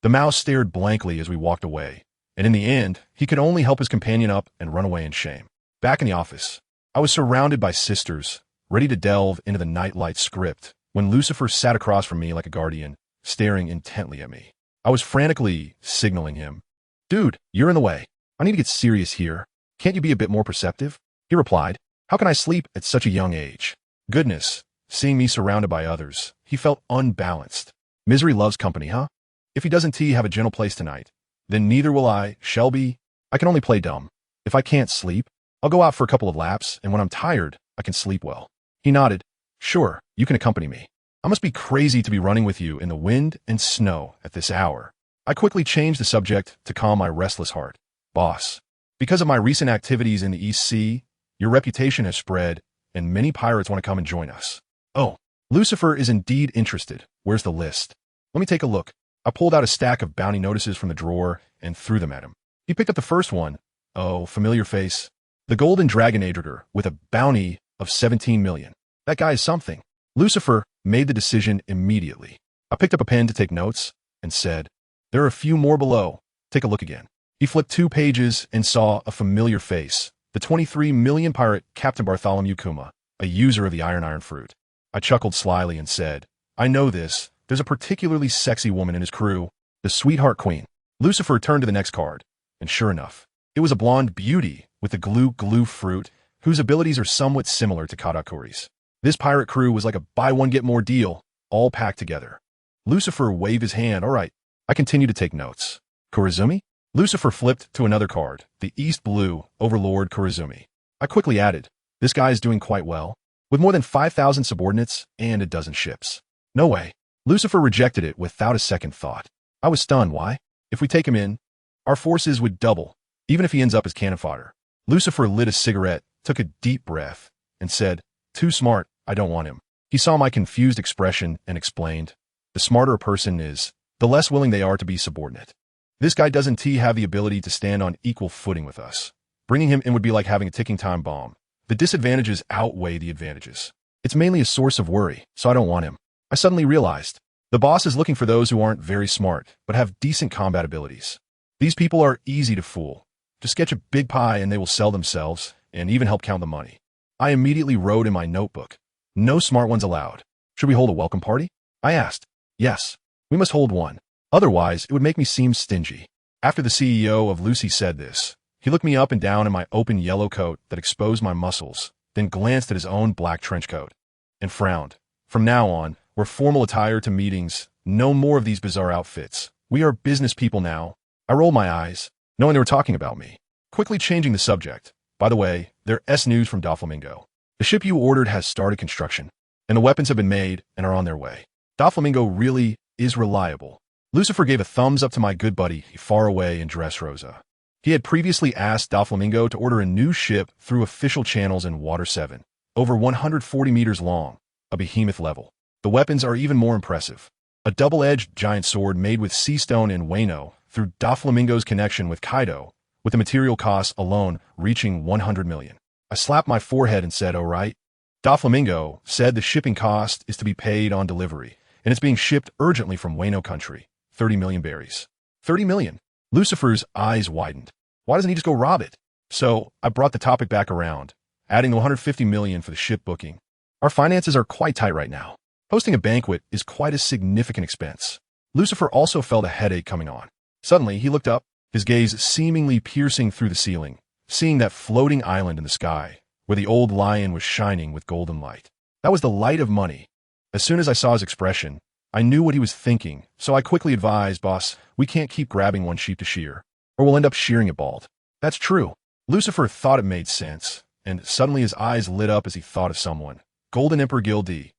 The mouse stared blankly as we walked away, and in the end, he could only help his companion up and run away in shame. Back in the office, I was surrounded by sisters, ready to delve into the nightlight script, when Lucifer sat across from me like a guardian, staring intently at me. I was frantically signaling him. "Dude, you're in the way. I need to get serious here. Can't you be a bit more perceptive?" He replied, "How can I sleep at such a young age?" Goodness, seeing me surrounded by others, he felt unbalanced. Misery loves company, huh? If he doesn't have a gentle place tonight, then neither will I, Shelby. I can only play dumb. If I can't sleep, I'll go out for a couple of laps, and when I'm tired, I can sleep well. He nodded. "Sure, you can accompany me. I must be crazy to be running with you in the wind and snow at this hour." I quickly changed the subject to calm my restless heart. "Boss, because of my recent activities in the East Sea, your reputation has spread, and many pirates want to come and join us." "Oh, Lucifer is indeed interested. Where's the list?" "Let me take a look." I pulled out a stack of bounty notices from the drawer and threw them at him. He picked up the first one. Oh, familiar face. The Golden Dragon Editor with a bounty of 17 million. That guy is something. Lucifer made the decision immediately. I picked up a pen to take notes and said, "There are a few more below. Take a look again." He flipped 2 pages and saw a familiar face. The 23 million pirate Captain Bartholomew Kuma, a user of the iron fruit. I chuckled slyly and said, "I know this. There's a particularly sexy woman in his crew, the Sweetheart Queen." Lucifer turned to the next card, and sure enough, it was a blonde beauty with the glue fruit, whose abilities are somewhat similar to Katakuri's. This pirate crew was like a buy-one-get-more deal, all packed together. Lucifer waved his hand. "All right." I continued to take notes. "Kurizumi?" Lucifer flipped to another card, the East Blue Overlord Kurizumi. I quickly added, "This guy is doing quite well, with more than 5,000 subordinates and a dozen ships." "No way." Lucifer rejected it without a second thought. I was stunned. "Why? If we take him in, our forces would double, even if he ends up as cannon fodder." Lucifer lit a cigarette, took a deep breath, and said, "Too smart, I don't want him." He saw my confused expression and explained, "The smarter a person is, the less willing they are to be subordinate. This guy doesn't have the ability to stand on equal footing with us. Bringing him in would be like having a ticking time bomb. The disadvantages outweigh the advantages. It's mainly a source of worry, so I don't want him." I suddenly realized, the boss is looking for those who aren't very smart, but have decent combat abilities. These people are easy to fool. Just sketch a big pie and they will sell themselves, and even help count the money. I immediately wrote in my notebook, "No smart ones allowed." "Should we hold a welcome party?" I asked. "Yes, we must hold one. Otherwise, it would make me seem stingy." After the CEO of Lucy said this, he looked me up and down in my open yellow coat that exposed my muscles, then glanced at his own black trench coat, and frowned. "From now on, we're formal attire to meetings. No more of these bizarre outfits. We are business people now." I rolled my eyes, knowing they were talking about me. Quickly changing the subject. "By the way, there's news from Doflamingo. The ship you ordered has started construction, and the weapons have been made and are on their way. Doflamingo really is reliable." Lucifer gave a thumbs up to my good buddy far away in Dressrosa. He had previously asked Doflamingo to order a new ship through official channels in Water 7, over 140 meters long, a behemoth level. The weapons are even more impressive. A double-edged giant sword made with sea stone and Wano through Doflamingo's connection with Kaido, with the material costs alone reaching 100 million. I slapped my forehead and said, "Oh right." Doflamingo said the shipping cost is to be paid on delivery, and it's being shipped urgently from Wano country. 30 million berries. 30 million. Lucifer's eyes widened. Why doesn't he just go rob it? So I brought the topic back around, adding the 150 million for the ship booking. Our finances are quite tight right now. Hosting a banquet is quite a significant expense. Lucifer also felt a headache coming on. Suddenly, he looked up, his gaze seemingly piercing through the ceiling, seeing that floating island in the sky, where the old lion was shining with golden light. That was the light of money. As soon as I saw his expression, I knew what he was thinking, so I quickly advised, "Boss, we can't keep grabbing one sheep to shear, or we'll end up shearing it bald." "That's true." Lucifer thought it made sense, and suddenly his eyes lit up as he thought of someone. Golden Emperor Gildi.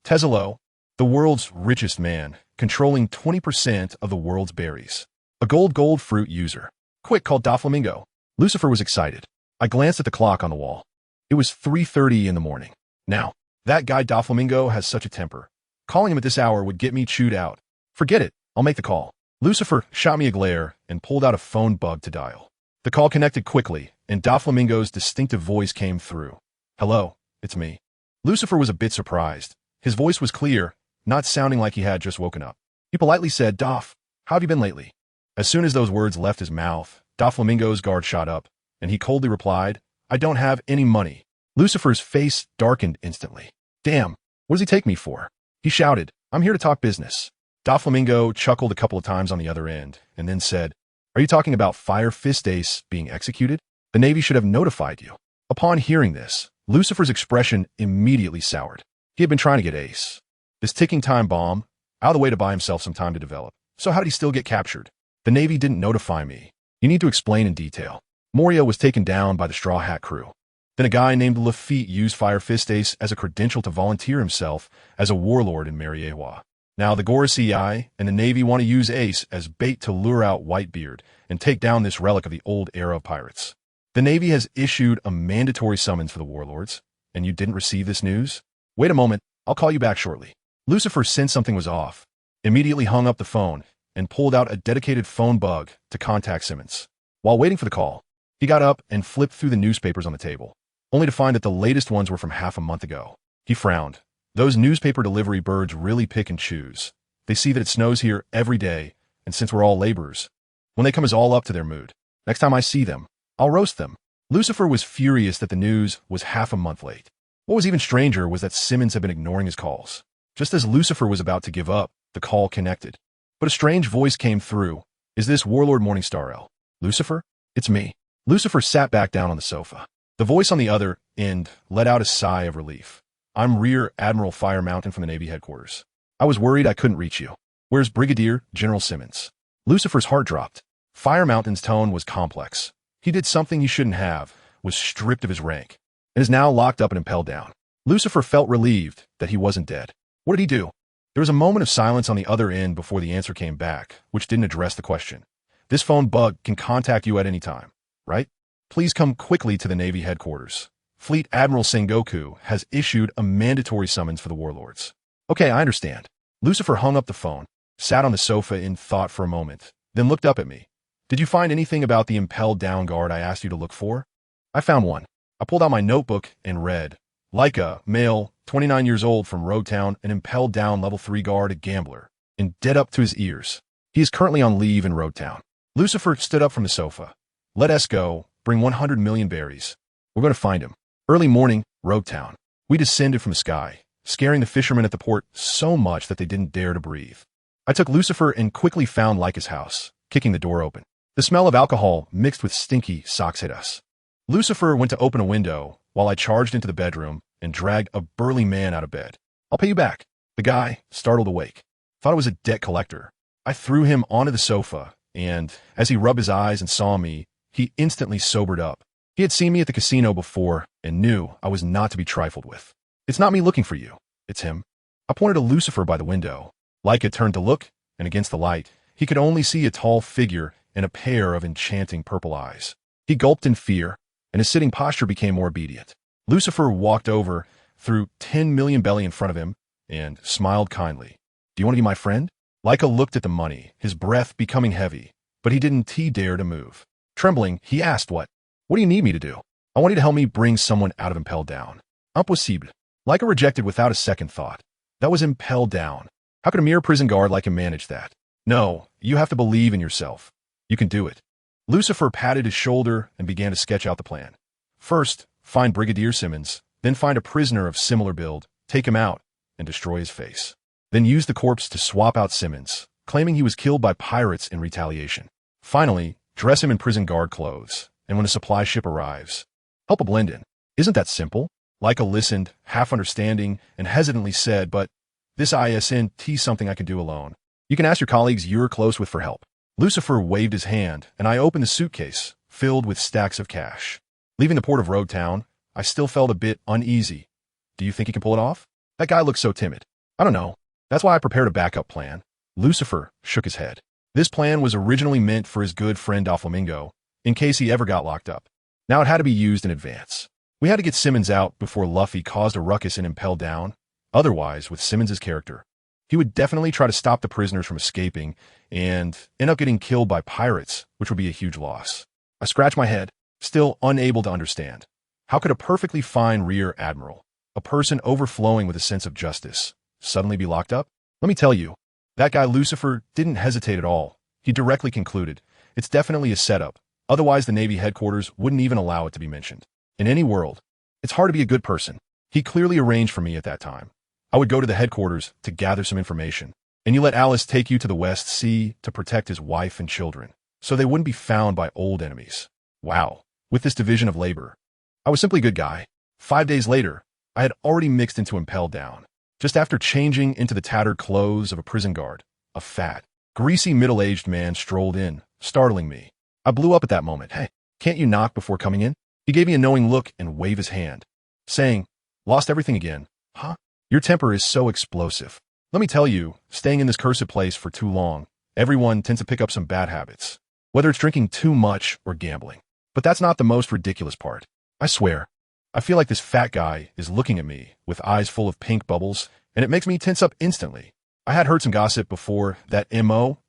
Tezelo, the world's richest man, controlling 20% of the world's berries. A gold fruit user. "Quick, call Doflamingo." Lucifer was excited. I glanced at the clock on the wall. It was 3:30 in the morning. Now, that guy Doflamingo has such a temper. Calling him at this hour would get me chewed out. "Forget it. I'll make the call. Lucifer shot me a glare and pulled out a phone bug to dial. The call connected quickly, and Doflamingo's distinctive voice came through. Hello, it's me. Lucifer was a bit surprised. His voice was clear, not sounding like he had just woken up. He politely said, Doff, how have you been lately? As soon as those words left his mouth, Doflamingo's guard shot up, and he coldly replied, I don't have any money. Lucifer's face darkened instantly. Damn, what does he take me for? He shouted, I'm here to talk business. Doflamingo chuckled a couple of times on the other end, and then said, Are you talking about Fire Fist Ace being executed? The Navy should have notified you. Upon hearing this, Lucifer's expression immediately soured. He had been trying to get Ace, this ticking time bomb, out of the way to buy himself some time to develop. So how did he still get captured? The Navy didn't notify me. You need to explain in detail. Moria was taken down by the Straw Hat crew. Then a guy named Lafitte used Fire Fist Ace as a credential to volunteer himself as a warlord in Mariewa. Now the Gorosei and the Navy want to use Ace as bait to lure out Whitebeard and take down this relic of the old era of pirates. The Navy has issued a mandatory summons for the warlords, and you didn't receive this news? Wait a moment, I'll call you back shortly. Lucifer sensed something was off, immediately hung up the phone, and pulled out a dedicated phone bug to contact Simmons. While waiting for the call, he got up and flipped through the newspapers on the table, only to find that the latest ones were from half a month ago. He frowned. Those newspaper delivery birds really pick and choose. They see that it snows here every day, and since we're all laborers, when they come is all up to their mood. Next time I see them, I'll roast them. Lucifer was furious that the news was half a month late. What was even stranger was that Simmons had been ignoring his calls. Just as Lucifer was about to give up, the call connected. But a strange voice came through. Is this Warlord Morningstar L? Lucifer? It's me. Lucifer sat back down on the sofa. The voice on the other end let out a sigh of relief. I'm Rear Admiral Fire Mountain from the Navy headquarters. I was worried I couldn't reach you. Where's Brigadier General Simmons? Lucifer's heart dropped. Fire Mountain's tone was complex. He did something he shouldn't have, was stripped of his rank, and is now locked up and impelled down. Lucifer felt relieved that he wasn't dead. What did he do? There was a moment of silence on the other end before the answer came back, which didn't address the question. This phone bug can contact you at any time, right? Please come quickly to the Navy headquarters. Fleet Admiral Sengoku has issued a mandatory summons for the warlords. Okay, I understand. Lucifer hung up the phone, sat on the sofa in thought for a moment, then looked up at me. Did you find anything about the impelled down guard I asked you to look for? I found one. I pulled out my notebook and read. Leica, male, 29 years old from Roadtown, an impelled down level 3 guard, a gambler, and dead up to his ears. He is currently on leave in Roadtown. Lucifer stood up from the sofa. Let us go. Bring 100 million berries. We're going to find him. Early morning, Roadtown. We descended from the sky, scaring the fishermen at the port so much that they didn't dare to breathe. I took Lucifer and quickly found Leica's house, kicking the door open. The smell of alcohol mixed with stinky socks hit us. Lucifer went to open a window while I charged into the bedroom and dragged a burly man out of bed. I'll pay you back. The guy, startled awake, thought it was a debt collector. I threw him onto the sofa, and as he rubbed his eyes and saw me, he instantly sobered up. He had seen me at the casino before and knew I was not to be trifled with. It's not me looking for you. It's him. I pointed to Lucifer by the window. Leica turned to look, and against the light, he could only see a tall figure and a pair of enchanting purple eyes. He gulped in fear, and his sitting posture became more obedient. Lucifer walked over, threw 10 million belly in front of him, and smiled kindly. Do you want to be my friend? Leica looked at the money, his breath becoming heavy, but he didn't dare to move. Trembling, he asked, What do you need me to do? I want you to help me bring someone out of impelled down. Impossible. Leica rejected without a second thought. That was impelled down. How could a mere prison guard like him manage that? No, you have to believe in yourself. You can do it. Lucifer patted his shoulder and began to sketch out the plan. First, find Brigadier Simmons, then find a prisoner of similar build, take him out, and destroy his face. Then use the corpse to swap out Simmons, claiming he was killed by pirates in retaliation. Finally, dress him in prison guard clothes, and when a supply ship arrives, help a blend in. Isn't that simple? Leica listened, half understanding, and hesitantly said, But this isn't something I can do alone. You can ask your colleagues you're close with for help. Lucifer waved his hand, and I opened the suitcase, filled with stacks of cash. Leaving the port of Roadtown, I still felt a bit uneasy. Do you think he can pull it off? That guy looks so timid. I don't know. That's why I prepared a backup plan. Lucifer shook his head. This plan was originally meant for his good friend Doflamingo, in case he ever got locked up. Now it had to be used in advance. We had to get Simmons out before Luffy caused a ruckus and impelled down. Otherwise, with Simmons' character, He would definitely try to stop the prisoners from escaping and end up getting killed by pirates, which would be a huge loss. I scratch my head, still unable to understand. How could a perfectly fine rear admiral, a person overflowing with a sense of justice, suddenly be locked up? Let me tell you, that guy Lucifer didn't hesitate at all. He directly concluded, it's definitely a setup. Otherwise, the Navy headquarters wouldn't even allow it to be mentioned. In any world, it's hard to be a good person. He clearly arranged for me at that time. I would go to the headquarters to gather some information, and you let Alice take you to the West Sea to protect his wife and children, so they wouldn't be found by old enemies. Wow. With this division of labor, I was simply a good guy. 5 days later, I had already mixed into Impelled Down. Just after changing into the tattered clothes of a prison guard, a fat, greasy middle-aged man strolled in, startling me. I blew up at that moment. Hey, can't you knock before coming in? He gave me a knowing look and waved his hand, saying, lost everything again, huh? Your temper is so explosive. Let me tell you, staying in this cursed place for too long, everyone tends to pick up some bad habits, whether it's drinking too much or gambling. But that's not the most ridiculous part. I swear, I feel like this fat guy is looking at me with eyes full of pink bubbles, and it makes me tense up instantly. I had heard some gossip before that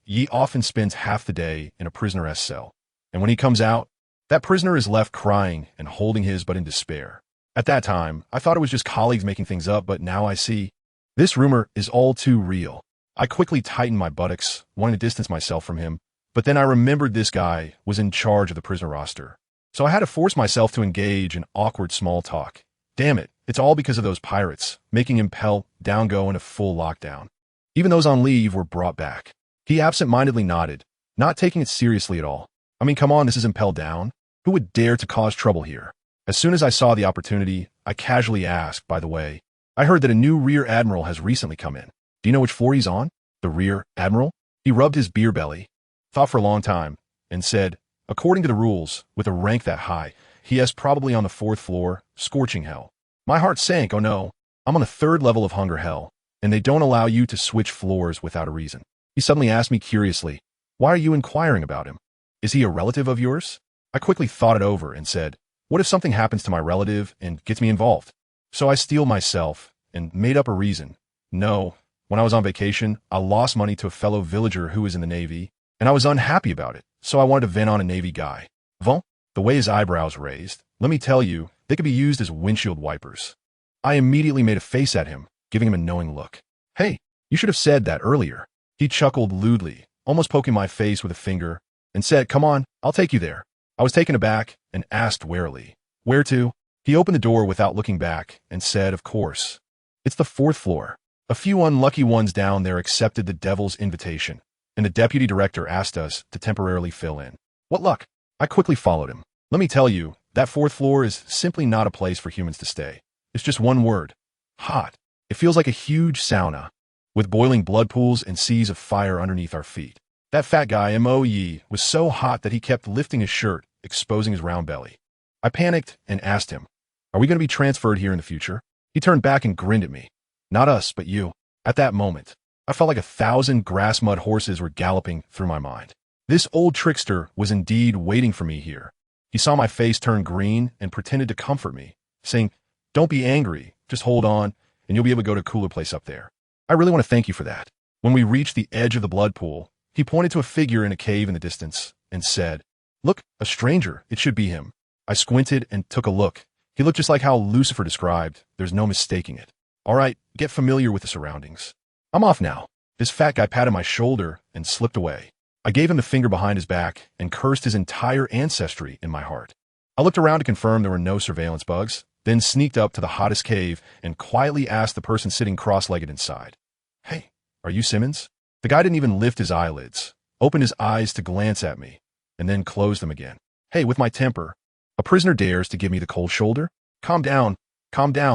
Ye often spends half the day in a prisoner's cell, and when he comes out, that prisoner is left crying and holding his butt in despair. At that time, I thought it was just colleagues making things up, but now I see. This rumor is all too real. I quickly tightened my buttocks, wanting to distance myself from him, but then I remembered this guy was in charge of the prisoner roster. So I had to force myself to engage in awkward small talk. Damn it, it's all because of those pirates, making Impelled Down go into full lockdown. Even those on leave were brought back. He absent-mindedly nodded, not taking it seriously at all. I mean, come on, this is Impelled Down. Who would dare to cause trouble here? As soon as I saw the opportunity, I casually asked, by the way, I heard that a new rear admiral has recently come in. Do you know which floor he's on? The rear admiral? He rubbed his beer belly, thought for a long time, and said, according to the rules, with a rank that high, he is probably on the 4th floor, scorching hell. My heart sank. Oh no, I'm on the 3rd level of hunger hell, and they don't allow you to switch floors without a reason. He suddenly asked me curiously, why are you inquiring about him? Is he a relative of yours? I quickly thought it over and said, what if something happens to my relative and gets me involved? So I steeled myself and made up a reason. No, when I was on vacation, I lost money to a fellow villager who was in the Navy, and I was unhappy about it, so I wanted to vent on a Navy guy. Bon? The way his eyebrows raised, let me tell you, they could be used as windshield wipers. I immediately made a face at him, giving him a knowing look. Hey, you should have said that earlier. He chuckled lewdly, almost poking my face with a finger, and said, come on, I'll take you there. I was taken aback and asked warily, where to? He opened the door without looking back and said, of course. It's the 4th floor. A few unlucky ones down there accepted the devil's invitation, and the deputy director asked us to temporarily fill in. What luck? I quickly followed him. Let me tell you, that 4th floor is simply not a place for humans to stay. It's just one word. Hot. It feels like a huge sauna, with boiling blood pools and seas of fire underneath our feet. That fat guy, Ye, was so hot that he kept lifting his shirt, exposing his round belly. I panicked and asked him, are we going to be transferred here in the future? He turned back and grinned at me. Not us, but you. At that moment, I felt like 1,000 grass-mud horses were galloping through my mind. This old trickster was indeed waiting for me here. He saw my face turn green and pretended to comfort me, saying, don't be angry, just hold on, and you'll be able to go to a cooler place up there. I really want to thank you for that. When we reached the edge of the blood pool, he pointed to a figure in a cave in the distance and said, look, a stranger, it should be him. I squinted and took a look. He looked just like how Lucifer described. There's no mistaking it. All right, get familiar with the surroundings. I'm off now. This fat guy patted my shoulder and slipped away. I gave him the finger behind his back and cursed his entire ancestry in my heart. I looked around to confirm there were no surveillance bugs, then sneaked up to the hottest cave and quietly asked the person sitting cross-legged inside, hey, are you Simmons? The guy didn't even lift his eyelids, opened his eyes to glance at me, and then closed them again. Hey, with my temper, a prisoner dares to give me the cold shoulder? Calm down,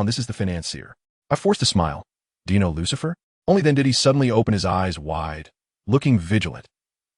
this is the financier. I forced a smile. Do you know Lucifer? Only then did he suddenly open his eyes wide, looking vigilant.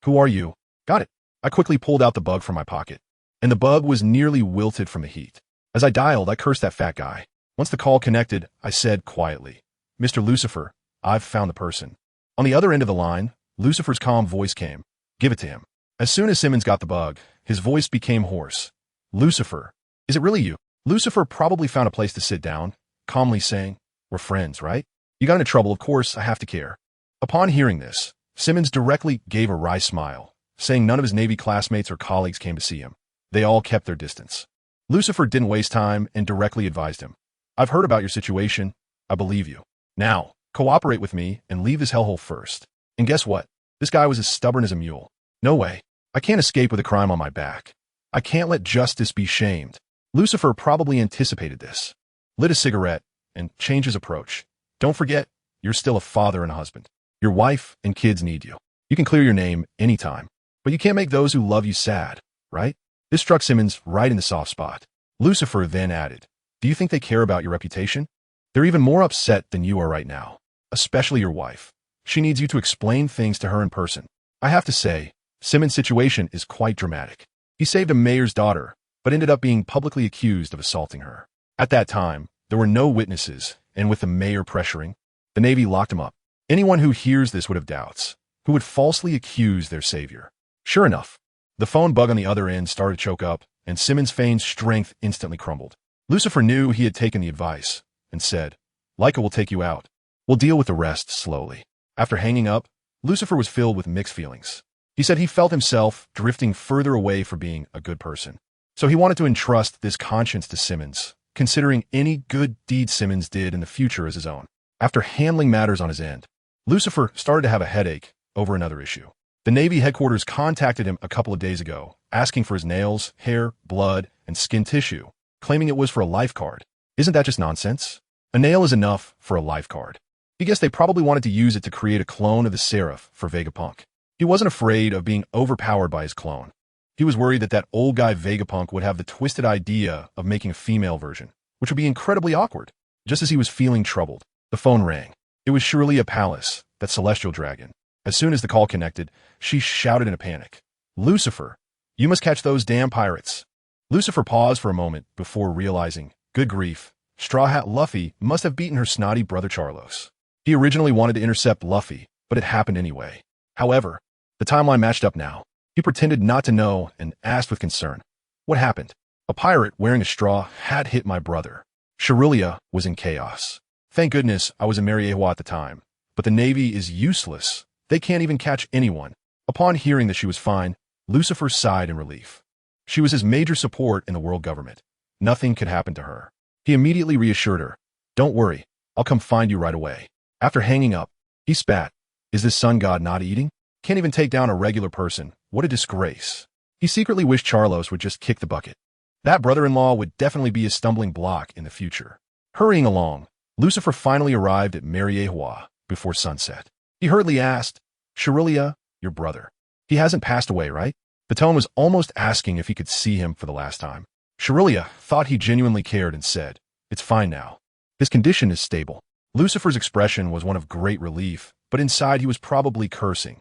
Who are you? Got it. I quickly pulled out the bug from my pocket, and the bug was nearly wilted from the heat. As I dialed, I cursed that fat guy. Once the call connected, I said quietly, Mr. Lucifer, I've found the person. On the other end of the line, Lucifer's calm voice came. Give it to him. As soon as Simmons got the bug, his voice became hoarse. Lucifer, is it really you? Lucifer probably found a place to sit down, calmly saying, we're friends, right? You got into trouble, of course, I have to care. Upon hearing this, Simmons directly gave a wry smile, saying none of his Navy classmates or colleagues came to see him. They all kept their distance. Lucifer didn't waste time and directly advised him. I've heard about your situation. I believe you. Now, cooperate with me and leave this hellhole first. And guess what? This guy was as stubborn as a mule. No way. I can't escape with a crime on my back. I can't let justice be shamed. Lucifer probably anticipated this. Lit a cigarette and changed his approach. Don't forget, you're still a father and a husband. Your wife and kids need you. You can clear your name anytime, but you can't make those who love you sad, right? This struck Simmons right in the soft spot. Lucifer then added, do you think they care about your reputation? They're even more upset than you are right now, especially your wife. She needs you to explain things to her in person. I have to say, Simmons' situation is quite dramatic. He saved a mayor's daughter, but ended up being publicly accused of assaulting her. At that time, there were no witnesses, and with the mayor pressuring, the Navy locked him up. Anyone who hears this would have doubts. Who would falsely accuse their savior? Sure enough, the phone bug on the other end started to choke up, and Simmons' feigned strength instantly crumbled. Lucifer knew he had taken the advice, and said, Leica will take you out. We'll deal with the rest slowly. After hanging up, Lucifer was filled with mixed feelings. He said he felt himself drifting further away from being a good person. So he wanted to entrust this conscience to Simmons, considering any good deed Simmons did in the future as his own. After handling matters on his end, Lucifer started to have a headache over another issue. The Navy headquarters contacted him a couple of days ago, asking for his nails, hair, blood, and skin tissue, claiming it was for a life card. Isn't that just nonsense? A nail is enough for a life card. He guessed they probably wanted to use it to create a clone of the Seraph for Vegapunk. He wasn't afraid of being overpowered by his clone. He was worried that that old guy Vegapunk would have the twisted idea of making a female version, which would be incredibly awkward. Just as he was feeling troubled, the phone rang. It was surely a palace, that celestial dragon. As soon as the call connected, she shouted in a panic, Lucifer, you must catch those damn pirates. Lucifer paused for a moment before realizing, good grief, Straw Hat Luffy must have beaten her snotty brother Charlos. He originally wanted to intercept Luffy, but it happened anyway. However, the timeline matched up now. He pretended not to know and asked with concern, what happened? A pirate wearing a straw hat hit my brother. Shirulia was in chaos. Thank goodness I was in Mariewa at the time, but the Navy is useless. They can't even catch anyone. Upon hearing that she was fine, Lucifer sighed in relief. She was his major support in the world government. Nothing could happen to her. He immediately reassured her, don't worry, I'll come find you right away. After hanging up, he spat, is this sun god not eating? Can't even take down a regular person. What a disgrace. He secretly wished Charlos would just kick the bucket. That brother-in-law would definitely be a stumbling block in the future. Hurrying along, Lucifer finally arrived at Mariewa before sunset. He hurriedly asked, Shirulia, your brother. He hasn't passed away, right? The tone was almost asking if he could see him for the last time. Shirulia thought he genuinely cared and said, it's fine now. His condition is stable. Lucifer's expression was one of great relief, but inside he was probably cursing.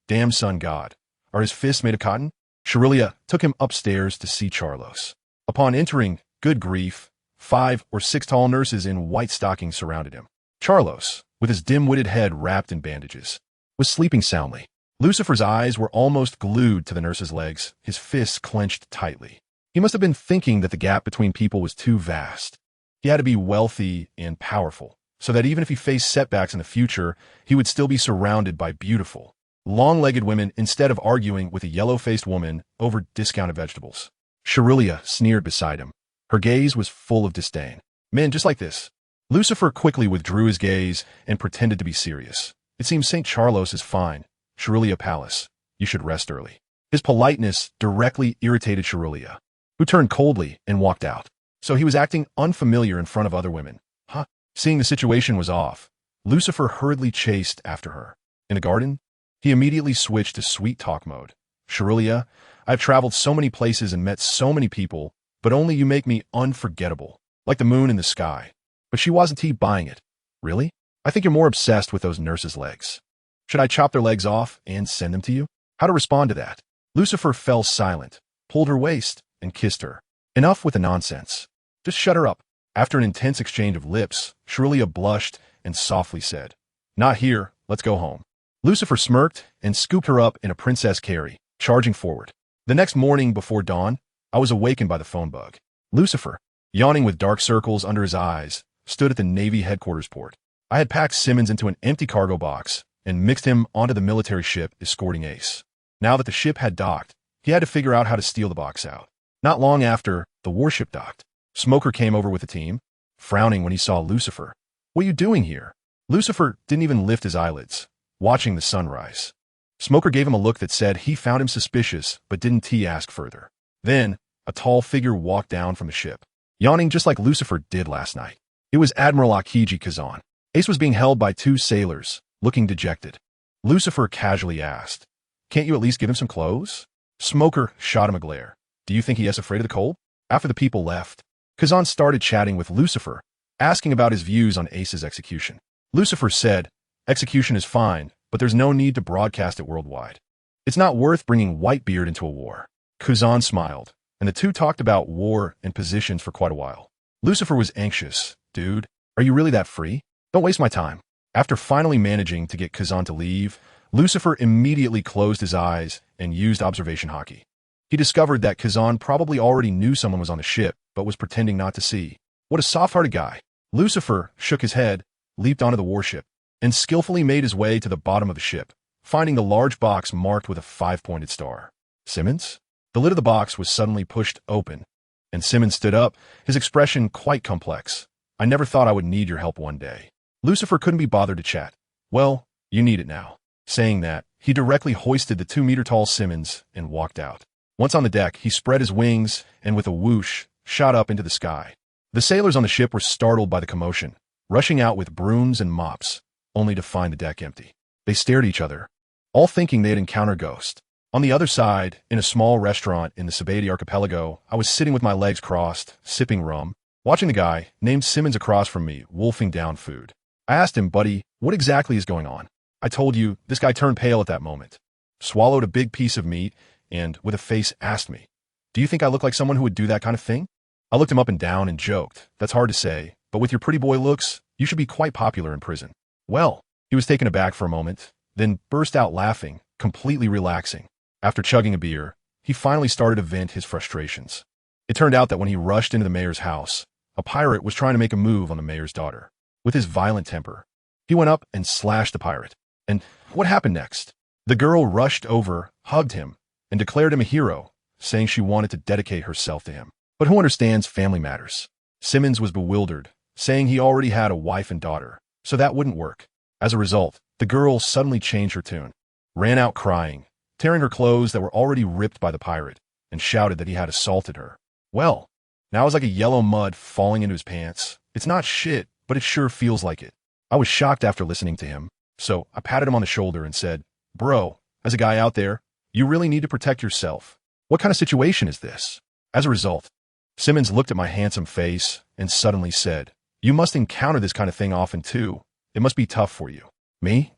Damn sun god. Are his fists made of cotton? Shirulia took him upstairs to see Charlos. Upon entering, good grief, 5 or 6 tall nurses in white stockings surrounded him. Charlos, with his dim-witted head wrapped in bandages, was sleeping soundly. Lucifer's eyes were almost glued to the nurse's legs, his fists clenched tightly. He must have been thinking that the gap between people was too vast. He had to be wealthy and powerful, so that even if he faced setbacks in the future, he would still be surrounded by beautiful, long-legged women instead of arguing with a yellow-faced woman over discounted vegetables. Shirulia sneered beside him. Her gaze was full of disdain. Men just like this. Lucifer quickly withdrew his gaze and pretended to be serious. It seems St. Charlos is fine. Shirulia Palace, you should rest early. His politeness directly irritated Shirulia, who turned coldly and walked out. So he was acting unfamiliar in front of other women. Huh? Seeing the situation was off, Lucifer hurriedly chased after her. In the garden, he immediately switched to sweet talk mode. Shirulia, I've traveled so many places and met so many people, but only you make me unforgettable, like the moon in the sky. But she wasn't buying it. Really? I think you're more obsessed with those nurses' legs. Should I chop their legs off and send them to you? How to respond to that? Lucifer fell silent, pulled her waist, and kissed her. Enough with the nonsense. Just shut her up. After an intense exchange of lips, Shirulia blushed and softly said, not here, let's go home. Lucifer smirked and scooped her up in a princess carry, charging forward. The next morning before dawn, I was awakened by the phone bug. Lucifer, yawning with dark circles under his eyes, stood at the Navy headquarters port. I had packed Simmons into an empty cargo box, and mixed him onto the military ship escorting Ace. Now that the ship had docked, he had to figure out how to steal the box out. Not long after, the warship docked. Smoker came over with the team, frowning when he saw Lucifer. "What are you doing here?" Lucifer didn't even lift his eyelids, watching the sunrise. Smoker gave him a look that said he found him suspicious but didn't ask further. Then, a tall figure walked down from the ship, yawning just like Lucifer did last night. It was Admiral Akiji Kazan. Ace was being held by two sailors, looking dejected. Lucifer casually asked, "Can't you at least give him some clothes?" Smoker shot him a glare. "Do you think he is afraid of the cold?" After the people left, Kazan started chatting with Lucifer, asking about his views on Ace's execution. Lucifer said, "Execution is fine, but there's no need to broadcast it worldwide. It's not worth bringing Whitebeard into a war." Kazan smiled, and the two talked about war and positions for quite a while. Lucifer was anxious. "Dude, are you really that free? Don't waste my time." After finally managing to get Kazan to leave, Lucifer immediately closed his eyes and used observation hockey. He discovered that Kazan probably already knew someone was on the ship, but was pretending not to see. What a soft-hearted guy. Lucifer shook his head, leaped onto the warship, and skillfully made his way to the bottom of the ship, finding the large box marked with a 5-pointed star. "Simmons?" The lid of the box was suddenly pushed open, and Simmons stood up, his expression quite complex. "I never thought I would need your help one day." Lucifer couldn't be bothered to chat. "Well, you need it now." Saying that, he directly hoisted the 2-meter-tall Simmons and walked out. Once on the deck, he spread his wings and with a whoosh, shot up into the sky. The sailors on the ship were startled by the commotion, rushing out with brooms and mops, only to find the deck empty. They stared at each other, all thinking they had encountered a ghost. On the other side, in a small restaurant in the Sabadi archipelago, I was sitting with my legs crossed, sipping rum, watching the guy, named Simmons across from me, wolfing down food. I asked him, "Buddy, what exactly is going on?" "I told you," this guy turned pale at that moment, swallowed a big piece of meat, and, with a face, asked me, "Do you think I look like someone who would do that kind of thing?" I looked him up and down and joked, "That's hard to say, but with your pretty boy looks, you should be quite popular in prison." "Well," he was taken aback for a moment, then burst out laughing, completely relaxing. After chugging a beer, he finally started to vent his frustrations. It turned out that when he rushed into the mayor's house, a pirate was trying to make a move on the mayor's daughter. With his violent temper, he went up and slashed the pirate. And what happened next? The girl rushed over, hugged him, and declared him a hero, saying she wanted to dedicate herself to him. But who understands family matters? Simmons was bewildered, saying he already had a wife and daughter, so that wouldn't work. As a result, the girl suddenly changed her tune, ran out crying, tearing her clothes that were already ripped by the pirate, and shouted that he had assaulted her. Well, now it was like a yellow mud falling into his pants. It's not shit, but it sure feels like it. I was shocked after listening to him, so I patted him on the shoulder and said, "Bro, as a guy out there, you really need to protect yourself. What kind of situation is this?" As a result, Simmons looked at my handsome face and suddenly said, "You must encounter this kind of thing often too. It must be tough for you." "Me?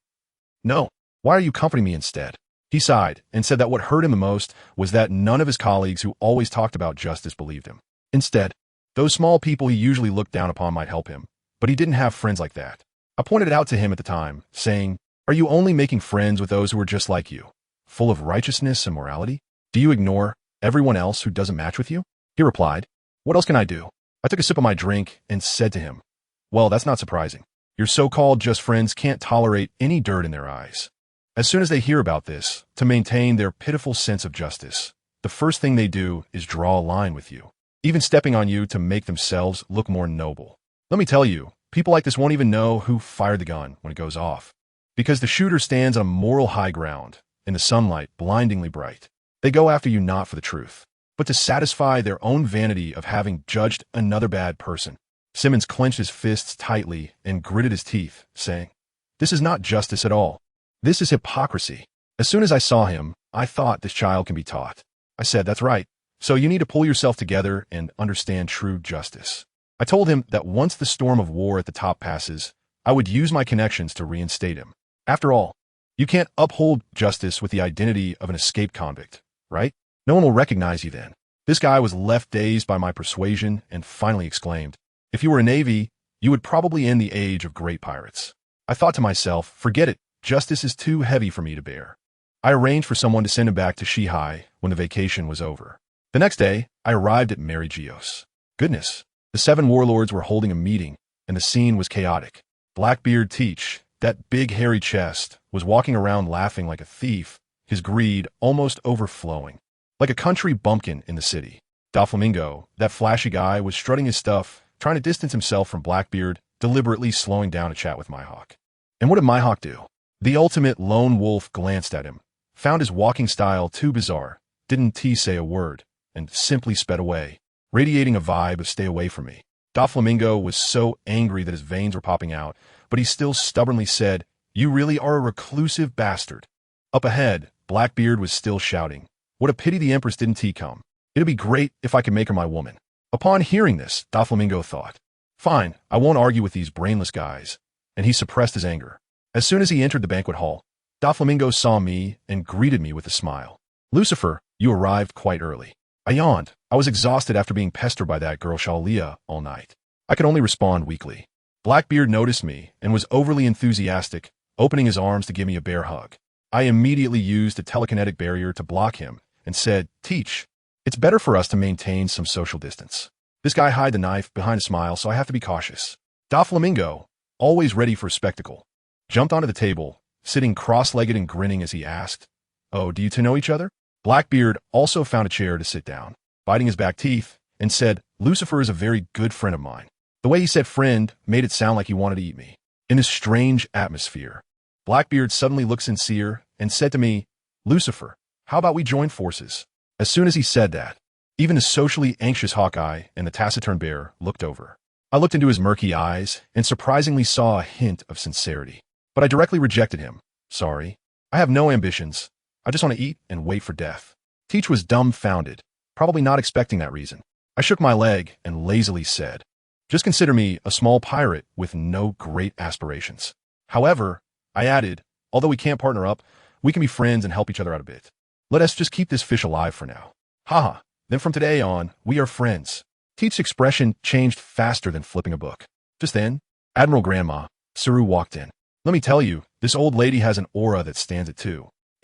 No. Why are you comforting me instead?" He sighed and said that what hurt him the most was that none of his colleagues who always talked about justice believed him. Instead, those small people he usually looked down upon might help him, but he didn't have friends like that. I pointed it out to him at the time, saying, "Are you only making friends with those who are just like you, full of righteousness and morality? Do you ignore everyone else who doesn't match with you?" He replied, "What else can I do?" I took a sip of my drink and said to him, "Well, that's not surprising. Your so-called just friends can't tolerate any dirt in their eyes. As soon as they hear about this, to maintain their pitiful sense of justice, the first thing they do is draw a line with you, even stepping on you to make themselves look more noble. Let me tell you, people like this won't even know who fired the gun when it goes off, because the shooter stands on a moral high ground, in the sunlight blindingly bright. They go after you not for the truth, but to satisfy their own vanity of having judged another bad person." Simmons clenched his fists tightly and gritted his teeth, saying, "This is not justice at all. This is hypocrisy." As soon as I saw him, I thought this child can be taught. I said, "That's right. So you need to pull yourself together and understand true justice." I told him that once the storm of war at the top passes, I would use my connections to reinstate him. After all, you can't uphold justice with the identity of an escaped convict, right? No one will recognize you then. This guy was left dazed by my persuasion and finally exclaimed, "If you were a Navy, you would probably end the age of great pirates." I thought to myself, forget it, justice is too heavy for me to bear. I arranged for someone to send him back to Shihai when the vacation was over. The next day, I arrived at Mary Geos. Goodness, the 7 warlords were holding a meeting, and the scene was chaotic. Blackbeard Teach, that big hairy chest, was walking around laughing like a thief, his greed almost overflowing. Like a country bumpkin in the city. Doflamingo, that flashy guy, was strutting his stuff, trying to distance himself from Blackbeard, deliberately slowing down to chat with Myhawk. And what did Myhawk do? The ultimate lone wolf glanced at him, found his walking style too bizarre, didn't say a word, and simply sped away, radiating a vibe of stay away from me. Doflamingo was so angry that his veins were popping out, but he still stubbornly said, "You really are a reclusive bastard." Up ahead, Blackbeard was still shouting, "What a pity the Empress didn't come. It'd be great if I could make her my woman." Upon hearing this, Doflamingo thought, "Fine, I won't argue with these brainless guys," and he suppressed his anger. As soon as he entered the banquet hall, Doflamingo saw me and greeted me with a smile. "Lucifer, you arrived quite early." I yawned. I was exhausted after being pestered by that girl Shalia all night. I could only respond weakly. Blackbeard noticed me and was overly enthusiastic, opening his arms to give me a bear hug. I immediately used a telekinetic barrier to block him and said, "Teach, it's better for us to maintain some social distance." This guy hid the knife behind a smile, so I have to be cautious. Doflamingo, always ready for a spectacle, jumped onto the table, sitting cross-legged and grinning as he asked, "Oh, do you two know each other?" Blackbeard also found a chair to sit down, biting his back teeth, and said, "Lucifer is a very good friend of mine." The way he said friend made it sound like he wanted to eat me. In this strange atmosphere, Blackbeard suddenly looked sincere and said to me, "Lucifer, how about we join forces?" As soon as he said that, even the socially anxious Hawkeye and the taciturn Bear looked over. I looked into his murky eyes and surprisingly saw a hint of sincerity. But I directly rejected him. "Sorry, I have no ambitions. I just want to eat and wait for death." Teach was dumbfounded, probably not expecting that reason. I shook my leg and lazily said, "Just consider me a small pirate with no great aspirations." However, I added, "Although we can't partner up, we can be friends and help each other out a bit. Let us just keep this fish alive for now." Haha, then from today on, we are friends. Teach's expression changed faster than flipping a book. Just then, Admiral Grandma, Saru, walked in. Let me tell you, this old lady has an aura that stands at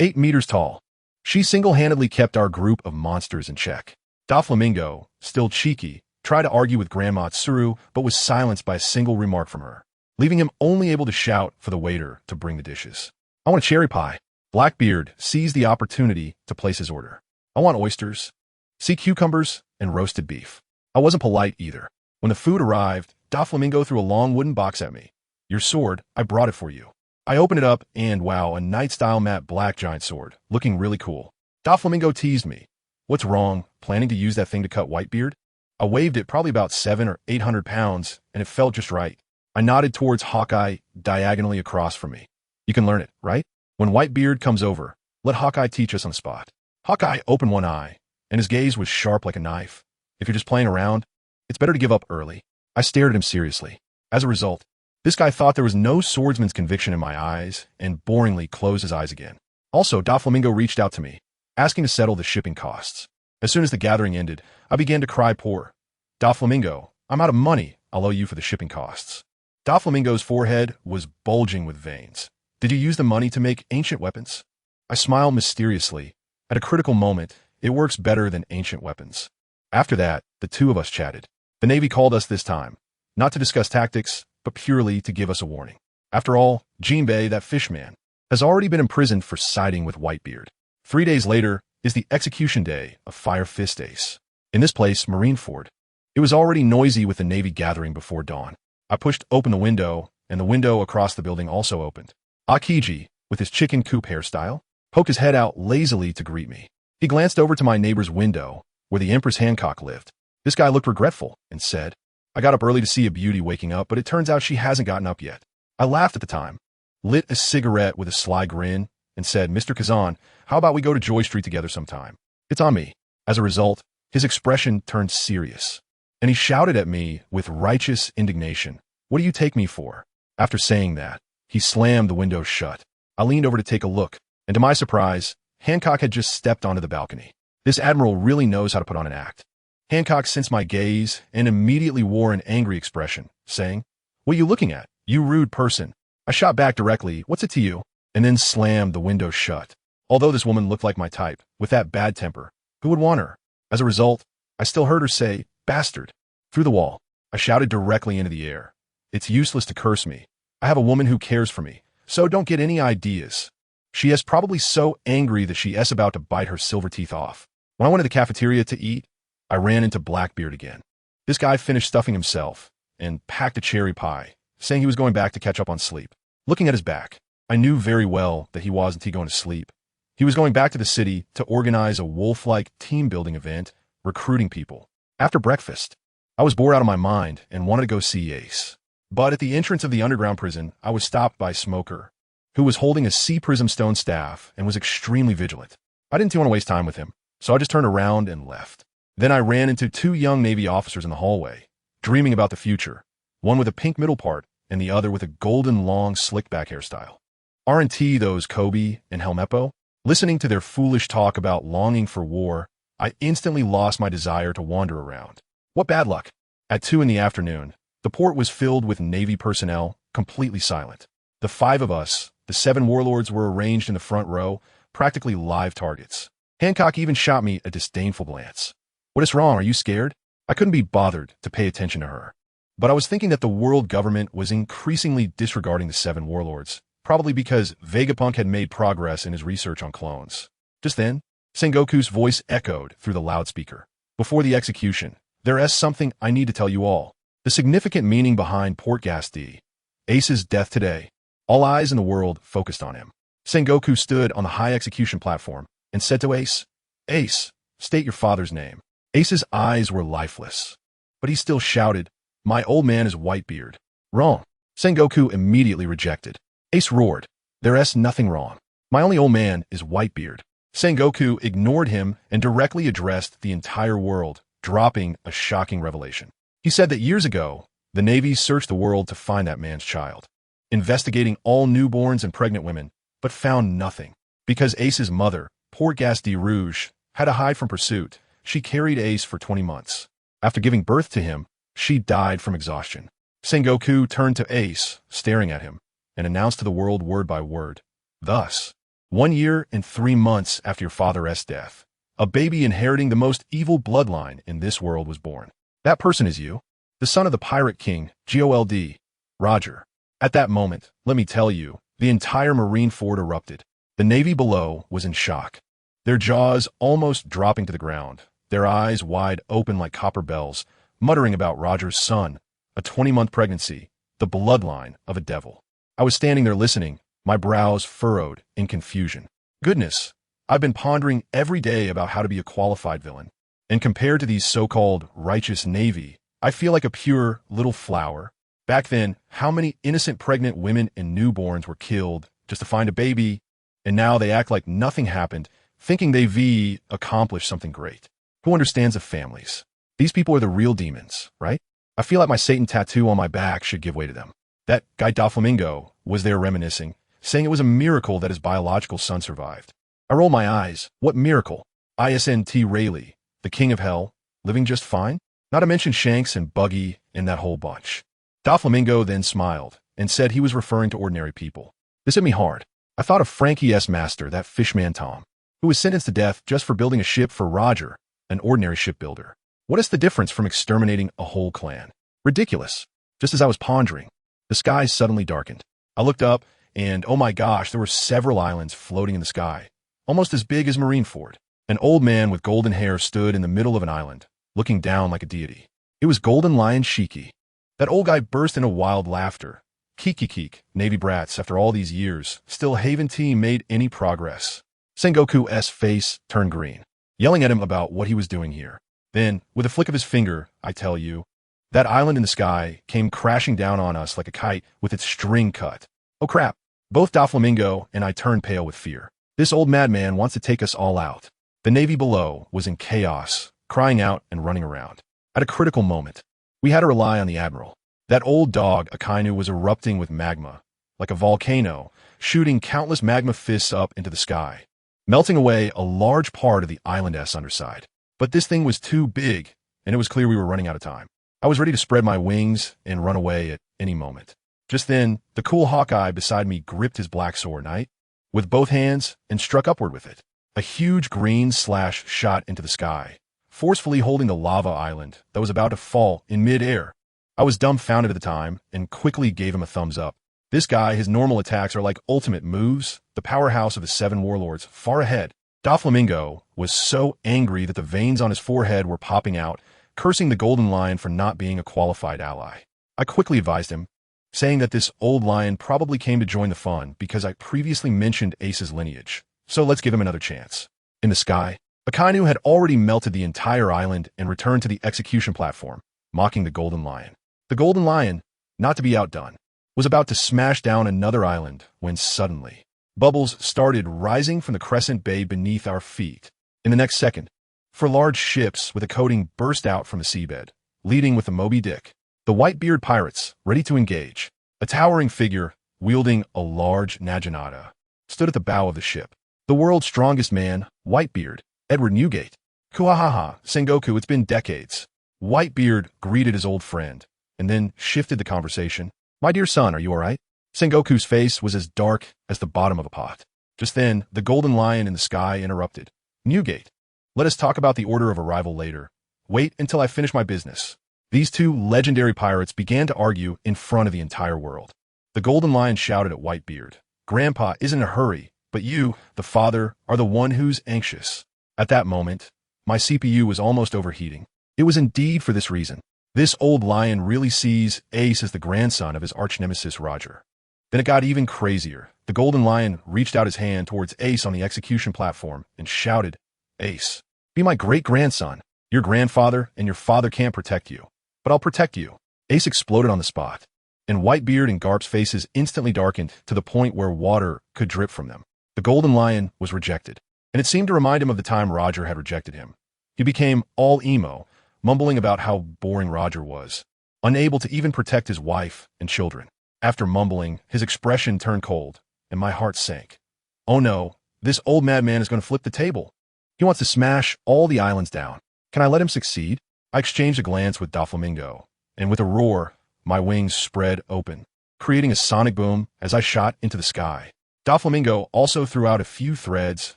8 meters tall. She single-handedly kept our group of monsters in check. Doflamingo, still cheeky, tried to argue with Grandma Tsuru, but was silenced by a single remark from her, leaving him only able to shout for the waiter to bring the dishes. "I want a cherry pie." Blackbeard seized the opportunity to place his order. "I want oysters, sea cucumbers, and roasted beef." I wasn't polite either. When the food arrived, Doflamingo threw a long wooden box at me. "Your sword, I brought it for you." I opened it up and, wow, a knight-style matte black giant sword, looking really cool. Doflamingo teased me. "What's wrong, planning to use that thing to cut Whitebeard?" I waved it, probably about 700 or 800 pounds, and it felt just right. I nodded towards Hawkeye diagonally across from me. "You can learn it, right? When Whitebeard comes over, let Hawkeye teach us on the spot." Hawkeye opened one eye, and his gaze was sharp like a knife. "If you're just playing around, it's better to give up early." I stared at him seriously. As a result, this guy thought there was no swordsman's conviction in my eyes and boringly closed his eyes again. Also, Doflamingo reached out to me, asking to settle the shipping costs. As soon as the gathering ended, I began to cry poor. "Doflamingo, I'm out of money. I'll owe you for the shipping costs." Doflamingo's forehead was bulging with veins. "Did you use the money to make ancient weapons?" I smiled mysteriously. At a critical moment, it works better than ancient weapons. After that, the two of us chatted. The Navy called us this time, not to discuss tactics, but purely to give us a warning. After all, Jinbei, that fishman, has already been imprisoned for siding with Whitebeard. 3 days later is the execution day of Fire Fist Ace. In this place, Marineford. It was already noisy with the Navy gathering before dawn. I pushed open the window, and the window across the building also opened. Akiji, with his chicken coop hairstyle, poked his head out lazily to greet me. He glanced over to my neighbor's window, where the Empress Hancock lived. This guy looked regretful and said, "I got up early to see a beauty waking up, but it turns out she hasn't gotten up yet." I laughed at the time, lit a cigarette with a sly grin, and said, "Mr. Kazan, how about we go to Joy Street together sometime? It's on me." As a result, his expression turned serious, and he shouted at me with righteous indignation, "What do you take me for?" After saying that, he slammed the window shut. I leaned over to take a look, and to my surprise, Hancock had just stepped onto the balcony. This admiral really knows how to put on an act. Hancock sensed my gaze and immediately wore an angry expression, saying, "What are you looking at, you rude person?" I shot back directly, "What's it to you?" and then slammed the window shut. Although this woman looked like my type, with that bad temper, who would want her? As a result, I still heard her say, "Bastard." Through the wall, I shouted directly into the air, "It's useless to curse me. I have a woman who cares for me, so don't get any ideas. She is probably so angry that she is about to bite her silver teeth off. When I went to the cafeteria to eat, I ran into Blackbeard again. This guy finished stuffing himself and packed a cherry pie, saying he was going back to catch up on sleep. Looking at his back, I knew very well that he wasn't going to sleep. He was going back to the city to organize a wolf-like team-building event, recruiting people. After breakfast, I was bored out of my mind and wanted to go see Ace. But at the entrance of the underground prison, I was stopped by Smoker, who was holding a sea prism stone staff and was extremely vigilant. I didn't want to waste time with him, so I just turned around and left. Then I ran into two young Navy officers in the hallway, dreaming about the future, one with a pink middle part and the other with a golden long slick back hairstyle. Aren't those Kobe and Helmeppo? Listening to their foolish talk about longing for war, I instantly lost my desire to wander around. What bad luck! At 2 in the afternoon, the port was filled with Navy personnel, completely silent. The 5 of us, the 7 warlords, were arranged in the front row, practically live targets. Hancock even shot me a disdainful glance. What is wrong? Are you scared? I couldn't be bothered to pay attention to her. But I was thinking that the world government was increasingly disregarding the 7 warlords, probably because Vegapunk had made progress in his research on clones. Just then, Sengoku's voice echoed through the loudspeaker. Before the execution, there is something I need to tell you all. The significant meaning behind Portgas Ace's death today. All eyes in the world focused on him. Sengoku stood on the high execution platform and said to Ace, "Ace, state your father's name." Ace's eyes were lifeless, but he still shouted, "My old man is Whitebeard." Wrong. Sengoku immediately rejected. Ace roared, "There is nothing wrong. My only old man is Whitebeard." Sengoku ignored him and directly addressed the entire world, dropping a shocking revelation. He said that years ago, the Navy searched the world to find that man's child, investigating all newborns and pregnant women, but found nothing. Because Ace's mother, Portgas de Rouge, had to hide from pursuit, she carried Ace for 20 months. After giving birth to him, she died from exhaustion. Sengoku turned to Ace, staring at him, and announced to the world word by word, "Thus, 1 year and 3 months after your father's death, a baby inheriting the most evil bloodline in this world was born. That person is you, the son of the pirate king, GOLD, Roger." At that moment, let me tell you, the entire Marine fort erupted. The Navy below was in shock, their jaws almost dropping to the ground, their eyes wide open like copper bells, muttering about Roger's son, a 20-month pregnancy, the bloodline of a devil. I was standing there listening, my brows furrowed in confusion. Goodness, I've been pondering every day about how to be a qualified villain. And compared to these so-called righteous Navy, I feel like a pure little flower. Back then, how many innocent pregnant women and newborns were killed just to find a baby, and now they act like nothing happened, thinking they've accomplished something great. Who understands of families? These people are the real demons, right? I feel like my Satan tattoo on my back should give way to them. That guy Doflamingo was there reminiscing, saying it was a miracle that his biological son survived. I roll my eyes. What miracle? ISNT Rayleigh, the king of hell, living just fine? Not to mention Shanks and Buggy and that whole bunch. Doflamingo then smiled and said he was referring to ordinary people. This hit me hard. I thought of Frankie S. Master, that fishman Tom, who was sentenced to death just for building a ship for Roger, an ordinary shipbuilder. What is the difference from exterminating a whole clan? Ridiculous. Just as I was pondering, the sky suddenly darkened. I looked up, and oh my gosh, there were several islands floating in the sky, almost as big as Marineford. An old man with golden hair stood in the middle of an island, looking down like a deity. It was Golden Lion Shiki. That old guy burst into wild laughter. Keek, Navy brats, after all these years, still Haven T made any progress. Sengoku's face turned green, yelling at him about what he was doing here. Then, with a flick of his finger, I tell you, that island in the sky came crashing down on us like a kite with its string cut. Oh crap. Both Doflamingo and I turned pale with fear. This old madman wants to take us all out. The Navy below was in chaos, crying out and running around. At a critical moment, we had to rely on the Admiral. That old dog, Akainu, was erupting with magma, like a volcano, shooting countless magma fists up into the sky, melting away a large part of the island's underside. But this thing was too big, and it was clear we were running out of time. I was ready to spread my wings and run away at any moment. Just then, the cool Hawkeye beside me gripped his black sword knight with both hands and struck upward with it. A huge green slash shot into the sky, forcefully holding the lava island that was about to fall in mid-air. I was dumbfounded at the time and quickly gave him a thumbs up. This guy, his normal attacks are like ultimate moves, the powerhouse of the 7 warlords, far ahead. Doflamingo was so angry that the veins on his forehead were popping out, cursing the Golden Lion for not being a qualified ally. I quickly advised him, saying that this old lion probably came to join the fun because I previously mentioned Ace's lineage, so let's give him another chance. In the sky, Akainu had already melted the entire island and returned to the execution platform, mocking the Golden Lion. The Golden Lion, not to be outdone, was about to smash down another island when suddenly, bubbles started rising from the crescent bay beneath our feet. In the next second, 4 large ships with a coating burst out from the seabed, leading with the Moby Dick, the Whitebeard pirates, ready to engage. A towering figure, wielding a large naginata, stood at the bow of the ship. The world's strongest man, Whitebeard, Edward Newgate. Kuahaha, Sengoku, it's been decades. Whitebeard greeted his old friend, and then shifted the conversation. My dear son, are you all right? Sengoku's face was as dark as the bottom of a pot. Just then, the Golden Lion in the sky interrupted. Newgate, let us talk about the order of arrival later. Wait until I finish my business. These 2 legendary pirates began to argue in front of the entire world. The Golden Lion shouted at Whitebeard, Grandpa isn't in a hurry, but you, the father, are the one who's anxious. At that moment, my CPU was almost overheating. It was indeed for this reason. This old lion really sees Ace as the grandson of his arch-nemesis Roger. Then it got even crazier. The Golden Lion reached out his hand towards Ace on the execution platform and shouted, Ace, be my great-grandson. Your grandfather and your father can't protect you, but I'll protect you. Ace exploded on the spot, and Whitebeard and Garp's faces instantly darkened to the point where water could drip from them. The Golden Lion was rejected, and it seemed to remind him of the time Roger had rejected him. He became all emo, mumbling about how boring Roger was, unable to even protect his wife and children. After mumbling, his expression turned cold, and my heart sank. Oh no, this old madman is going to flip the table. He wants to smash all the islands down. Can I let him succeed? I exchanged a glance with Doflamingo, and with a roar, my wings spread open, creating a sonic boom as I shot into the sky. Doflamingo also threw out a few threads,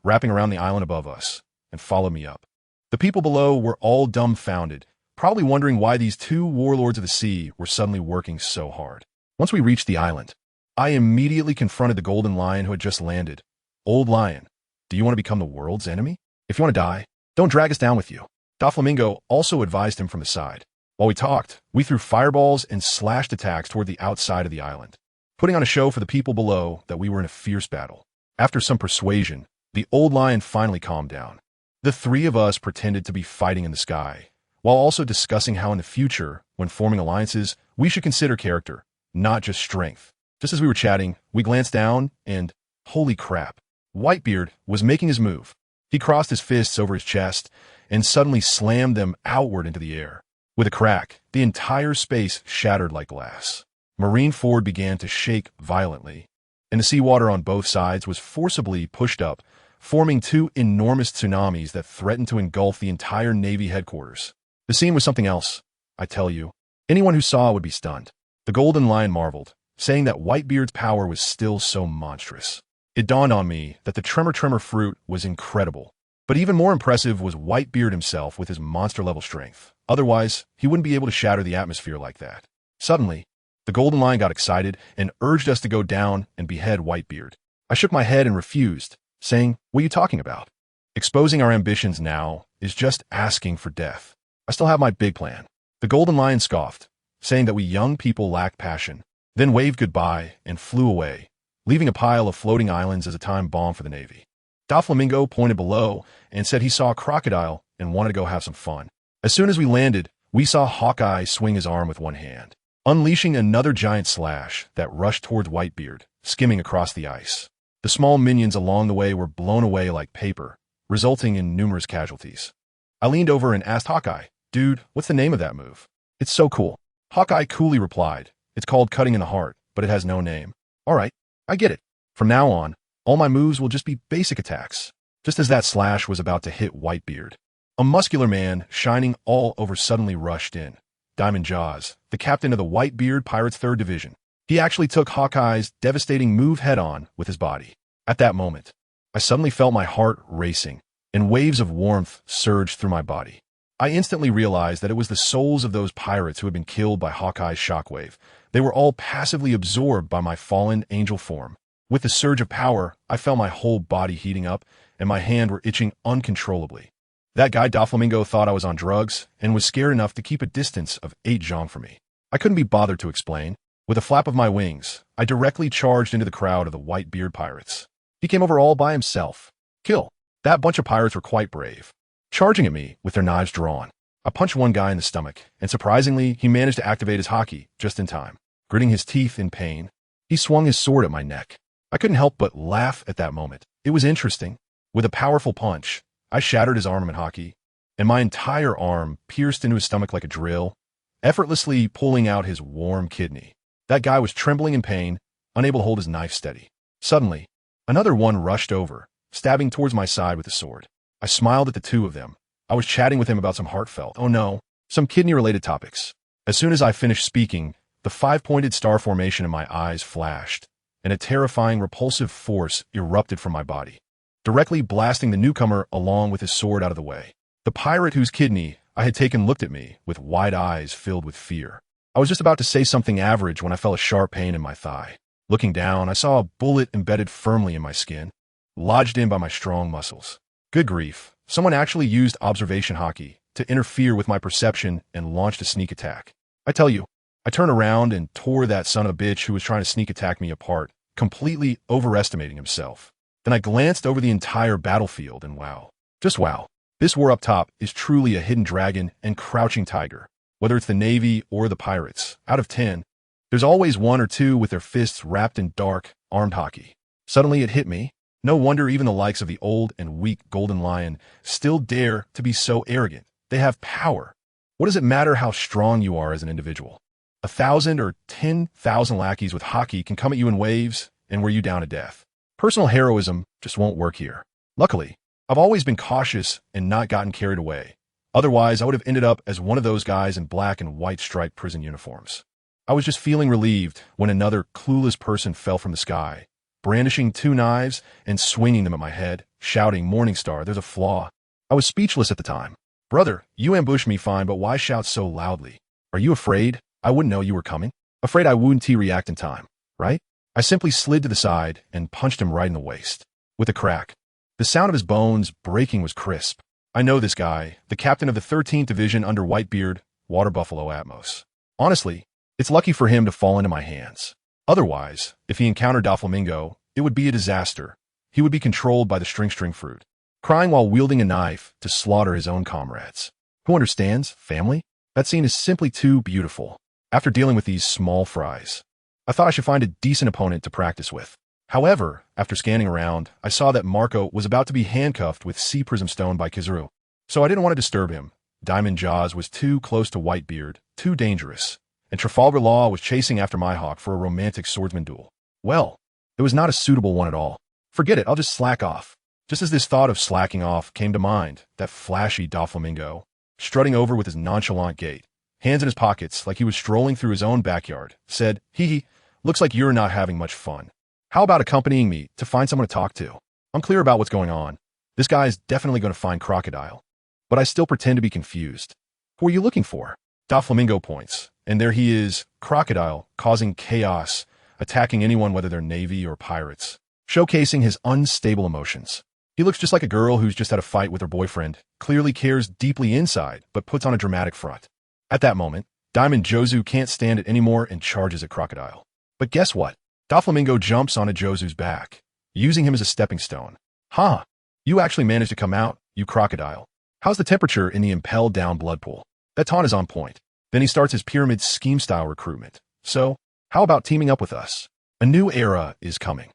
wrapping around the island above us, and followed me up. The people below were all dumbfounded, probably wondering why these 2 warlords of the sea were suddenly working so hard. Once we reached the island, I immediately confronted the Golden Lion who had just landed. Old Lion, do you want to become the world's enemy? If you want to die, don't drag us down with you. Doflamingo also advised him from the side. While we talked, we threw fireballs and slashed attacks toward the outside of the island, putting on a show for the people below that we were in a fierce battle. After some persuasion, the old lion finally calmed down. The 3 of us pretended to be fighting in the sky, while also discussing how in the future, when forming alliances, we should consider character, not just strength. Just as we were chatting, we glanced down and, holy crap, Whitebeard was making his move. He crossed his fists over his chest and suddenly slammed them outward into the air. With a crack, the entire space shattered like glass. Marineford began to shake violently, and the seawater on both sides was forcibly pushed up, forming 2 enormous tsunamis that threatened to engulf the entire Navy headquarters. The scene was something else, I tell you. Anyone who saw would be stunned. The Golden Lion marveled, saying that Whitebeard's power was still so monstrous. It dawned on me that the Tremor fruit was incredible. But even more impressive was Whitebeard himself with his monster-level strength. Otherwise, he wouldn't be able to shatter the atmosphere like that. Suddenly, the Golden Lion got excited and urged us to go down and behead Whitebeard. I shook my head and refused, saying, what are you talking about? Exposing our ambitions now is just asking for death. I still have my big plan. The Golden Lion scoffed, saying that we young people lack passion, then waved goodbye and flew away, leaving a pile of floating islands as a time bomb for the Navy. Doflamingo pointed below and said he saw a crocodile and wanted to go have some fun. As soon as we landed, we saw Hawkeye swing his arm with one hand, unleashing another giant slash that rushed towards Whitebeard, skimming across the ice. The small minions along the way were blown away like paper, resulting in numerous casualties. I leaned over and asked Hawkeye, dude, what's the name of that move? It's so cool. Hawkeye coolly replied, it's called cutting in the heart, but it has no name. All right, I get it. From now on, all my moves will just be basic attacks. Just as that slash was about to hit Whitebeard, a muscular man, shining all over, suddenly rushed in. Diamond Jaws, the captain of the Whitebeard Pirates 3rd Division. He actually took Hawkeye's devastating move head-on with his body. At that moment, I suddenly felt my heart racing, and waves of warmth surged through my body. I instantly realized that it was the souls of those pirates who had been killed by Hawkeye's shockwave. They were all passively absorbed by my fallen angel form. With the surge of power, I felt my whole body heating up, and my hand were itching uncontrollably. That guy Doflamingo thought I was on drugs, and was scared enough to keep a distance of 8 zhong from me. I couldn't be bothered to explain. With a flap of my wings, I directly charged into the crowd of the white-beard pirates. He came over all by himself. Kill. That bunch of pirates were quite brave, charging at me with their knives drawn. I punched one guy in the stomach, and surprisingly, he managed to activate his haki just in time. Gritting his teeth in pain, he swung his sword at my neck. I couldn't help but laugh at that moment. It was interesting. With a powerful punch, I shattered his armament haki, and my entire arm pierced into his stomach like a drill, effortlessly pulling out his warm kidney. That guy was trembling in pain, unable to hold his knife steady. Suddenly, another one rushed over, stabbing towards my side with a sword. I smiled at the two of them. I was chatting with him about some heartfelt, oh no, some kidney-related topics. As soon as I finished speaking, the 5-pointed star formation in my eyes flashed, and a terrifying, repulsive force erupted from my body, directly blasting the newcomer along with his sword out of the way. The pirate whose kidney I had taken looked at me with wide eyes filled with fear. I was just about to say something average when I felt a sharp pain in my thigh. Looking down, I saw a bullet embedded firmly in my skin, lodged in by my strong muscles. Good grief, someone actually used observation haki to interfere with my perception and launched a sneak attack. I tell you, I turned around and tore that son of a bitch who was trying to sneak attack me apart, completely overestimating himself. Then I glanced over the entire battlefield and wow. Just wow. This war up top is truly a hidden dragon and crouching tiger. Whether it's the Navy or the pirates, out of 10, there's always 1 or 2 with their fists wrapped in dark, armed haki. Suddenly it hit me. No wonder even the likes of the old and weak Golden Lion still dare to be so arrogant. They have power. What does it matter how strong you are as an individual? 1,000 or 10,000 lackeys with haki can come at you in waves and wear you down to death. Personal heroism just won't work here. Luckily, I've always been cautious and not gotten carried away. Otherwise, I would have ended up as one of those guys in black and white striped prison uniforms. I was just feeling relieved when another clueless person fell from the sky, brandishing 2 knives and swinging them at my head, shouting, "Morningstar, there's a flaw." I was speechless at the time. "Brother, you ambushed me fine, but why shout so loudly? Are you afraid I wouldn't know you were coming? Afraid I wouldn't react in time, right?" I simply slid to the side and punched him right in the waist. With a crack, the sound of his bones breaking was crisp. I know this guy, the captain of the 13th Division under Whitebeard, Water Buffalo Atmos. Honestly, it's lucky for him to fall into my hands. Otherwise, if he encountered Doflamingo, it would be a disaster. He would be controlled by the string fruit, crying while wielding a knife to slaughter his own comrades. Who understands, family? That scene is simply too beautiful. After dealing with these small fries, I thought I should find a decent opponent to practice with. However, after scanning around, I saw that Marco was about to be handcuffed with Sea Prism Stone by Kizaru. So I didn't want to disturb him. Diamond Jaws was too close to Whitebeard, too dangerous, and Trafalgar Law was chasing after my hawk for a romantic swordsman duel. Well, it was not a suitable one at all. Forget it, I'll just slack off. Just as this thought of slacking off came to mind, that flashy Doflamingo, strutting over with his nonchalant gait, hands in his pockets like he was strolling through his own backyard, said, "Hee, looks like you're not having much fun. How about accompanying me to find someone to talk to? I'm clear about what's going on. This guy is definitely going to find Crocodile." But I still pretend to be confused. "Who are you looking for?" Doflamingo points, and there he is, Crocodile, causing chaos, attacking anyone whether they're Navy or pirates, showcasing his unstable emotions. He looks just like a girl who's just had a fight with her boyfriend, clearly cares deeply inside, but puts on a dramatic front. At that moment, Diamond Jozu can't stand it anymore and charges at Crocodile. But guess what? Doflamingo jumps onto Jozu's back, using him as a stepping stone. "Huh, you actually managed to come out, you Crocodile. How's the temperature in the impelled-down blood pool?" That taunt is on point. Then he starts his pyramid scheme-style recruitment. "So, how about teaming up with us? A new era is coming.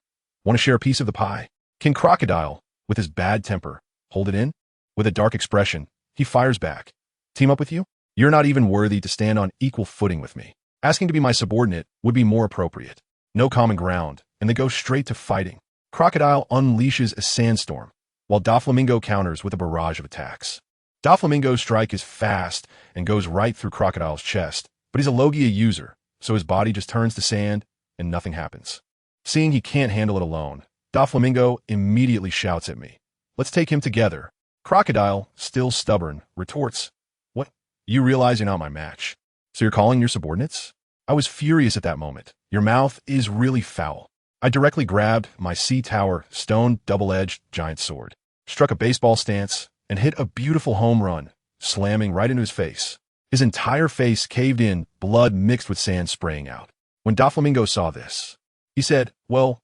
Want to share a piece of the pie?" King Crocodile, with his bad temper, hold it in? With a dark expression, he fires back. "Team up with you? You're not even worthy to stand on equal footing with me. Asking to be my subordinate would be more appropriate. No common ground, and they go straight to fighting." Crocodile unleashes a sandstorm, while Doflamingo counters with a barrage of attacks. Doflamingo's strike is fast and goes right through Crocodile's chest, but he's a Logia user, so his body just turns to sand and nothing happens. Seeing he can't handle it alone, Doflamingo immediately shouts at me, "Let's take him together." Crocodile, still stubborn, retorts, You realize you're not my match. So you're calling your subordinates? I was furious at that moment. Your mouth is really foul. I directly grabbed my sea tower stone double-edged giant sword, struck a baseball stance, and hit a beautiful home run, slamming right into his face. His entire face caved in, blood mixed with sand spraying out. When Doflamingo saw this, he said, well,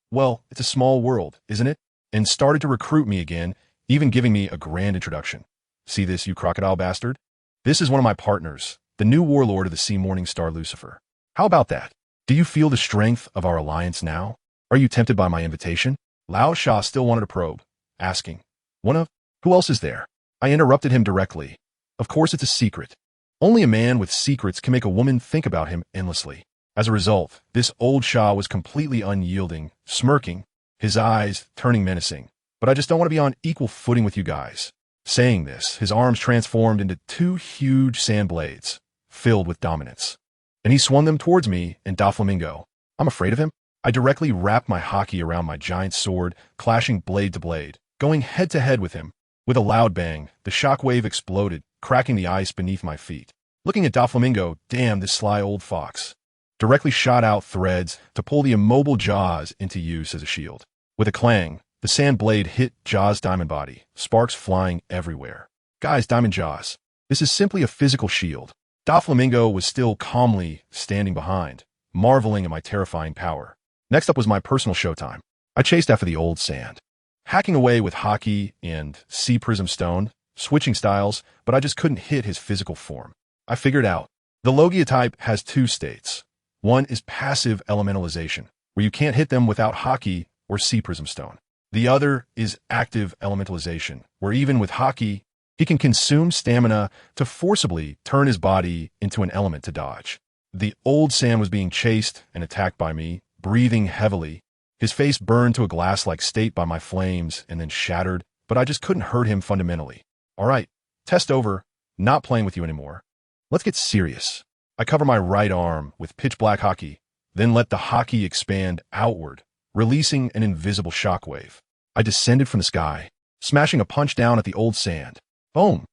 it's a small world, isn't it? And started to recruit me again, even giving me a grand introduction. See this, you crocodile bastard? This is one of my partners, the new warlord of the Sea Morning Star Lucifer. How about that? Do you feel the strength of our alliance now? Are you tempted by my invitation? Lao Sha still wanted to probe, asking, who else is there? I interrupted him directly. Of course it's a secret. Only a man with secrets can make a woman think about him endlessly. As a result, this old Shah was completely unyielding, smirking, his eyes turning menacing. But I just don't want to be on equal footing with you guys. Saying this, his arms transformed into two huge sand blades, filled with dominance. And he swung them towards me and Doflamingo. I'm afraid of him. I directly wrapped my hockey around my giant sword, clashing blade to blade, going head to head with him. With a loud bang, the shockwave exploded, cracking the ice beneath my feet. Looking at Doflamingo, damn this sly old fox, directly shot out threads to pull the immobile jaws into use as a shield. With a clang, the sand blade hit Jaws' diamond body, sparks flying everywhere. Guys, diamond jaws. This is simply a physical shield. Doflamingo was still calmly standing behind, marveling at my terrifying power. Next up was my personal showtime. I chased after the old sand, hacking away with hockey and sea prism stone, switching styles, but I just couldn't hit his physical form. I figured out. The Logia type has two states. One is passive elementalization, where you can't hit them without hockey or sea prism stone. The other is active elementalization, where even with hockey, he can consume stamina to forcibly turn his body into an element to dodge. The old sand was being chased and attacked by me, breathing heavily. His face burned to a glass-like state by my flames and then shattered, but I just couldn't hurt him fundamentally. All right, test over, not playing with you anymore. Let's get serious. I cover my right arm with pitch black hockey, then let the hockey expand outward, releasing an invisible shockwave. I descended from the sky, smashing a punch down at the old sand. Boom!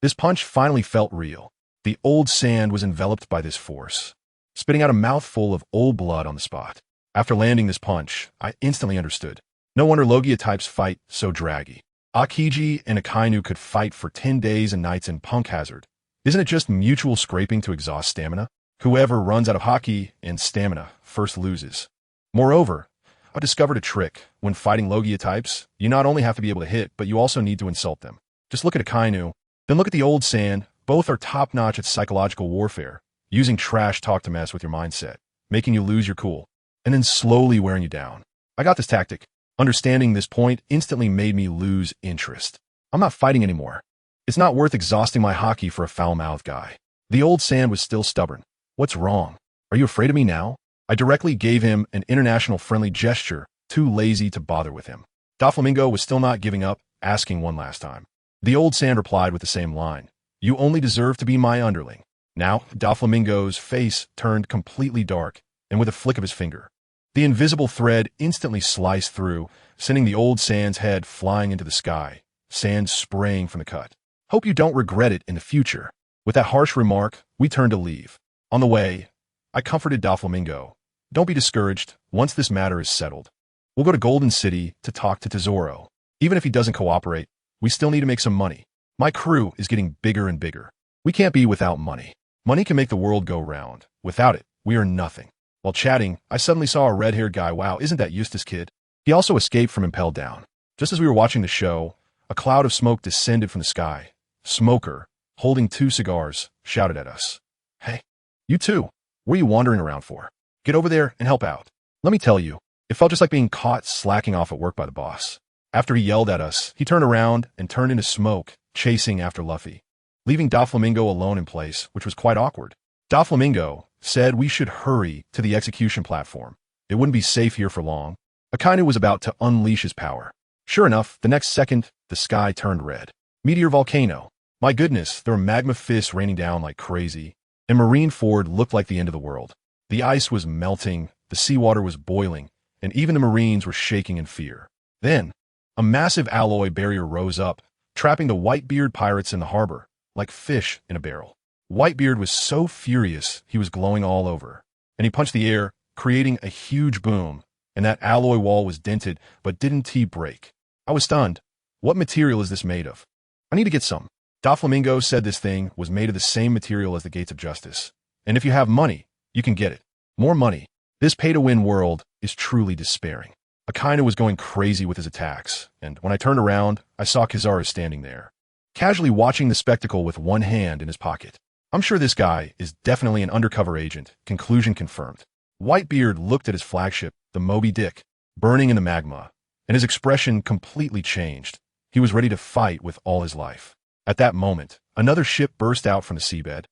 This punch finally felt real. The old sand was enveloped by this force, spitting out a mouthful of old blood on the spot. After landing this punch, I instantly understood. No wonder Logia types fight so draggy. Akiji and Akainu could fight for 10 days and nights in Punk Hazard. Isn't it just mutual scraping to exhaust stamina? Whoever runs out of hockey and stamina first loses. Moreover, I discovered a trick. When fighting Logia types, you not only have to be able to hit, but you also need to insult them. Just look at Akainu, then look at the old sand. Both are top-notch at psychological warfare, using trash talk to mess with your mindset, making you lose your cool, and then slowly wearing you down. I got this tactic. Understanding this point instantly made me lose interest. I'm not fighting anymore. It's not worth exhausting my hockey for a foul-mouthed guy. The old sand was still stubborn. What's wrong? Are you afraid of me now? I directly gave him an international friendly gesture, too lazy to bother with him. Doflamingo was still not giving up, asking one last time. The old sand replied with the same line. You only deserve to be my underling. Now, Doflamingo's face turned completely dark, and with a flick of his finger, the invisible thread instantly sliced through, sending the old sand's head flying into the sky, sand spraying from the cut. Hope you don't regret it in the future. With that harsh remark, we turned to leave. On the way, I comforted Doflamingo. Don't be discouraged. Once this matter is settled, we'll go to Golden City to talk to Tesoro. Even if he doesn't cooperate, we still need to make some money. My crew is getting bigger and bigger. We can't be without money. Money can make the world go round. Without it, we are nothing. While chatting, I suddenly saw a red-haired guy. Wow, isn't that Eustace Kid? He also escaped from Impelled Down. Just as we were watching the show, a cloud of smoke descended from the sky. Smoker, holding 2 cigars, shouted at us. Hey, you two, what are you wandering around for? Get over there and help out. Let me tell you, it felt just like being caught slacking off at work by the boss. After he yelled at us, he turned around and turned into smoke, chasing after Luffy, leaving Doflamingo alone in place, which was quite awkward. Doflamingo said we should hurry to the execution platform. It wouldn't be safe here for long. Akainu was about to unleash his power. Sure enough, the next second, the sky turned red. Meteor volcano. My goodness, there were magma fists raining down like crazy, and Marine Ford looked like the end of the world. The ice was melting, the seawater was boiling, and even the Marines were shaking in fear. Then, a massive alloy barrier rose up, trapping the Whitebeard pirates in the harbor, like fish in a barrel. Whitebeard was so furious he was glowing all over, and he punched the air, creating a huge boom, and that alloy wall was dented but didn't break. I was stunned. What material is this made of? I need to get some. Doflamingo said this thing was made of the same material as the Gates of Justice, and if you have money, you can get it. More money. This pay-to-win world is truly despairing. Akainu was going crazy with his attacks, and when I turned around, I saw Kizaru standing there, casually watching the spectacle with one hand in his pocket. I'm sure this guy is definitely an undercover agent. Conclusion confirmed. Whitebeard looked at his flagship, the Moby Dick, burning in the magma, and his expression completely changed. He was ready to fight with all his life. At that moment, another ship burst out from the seabed.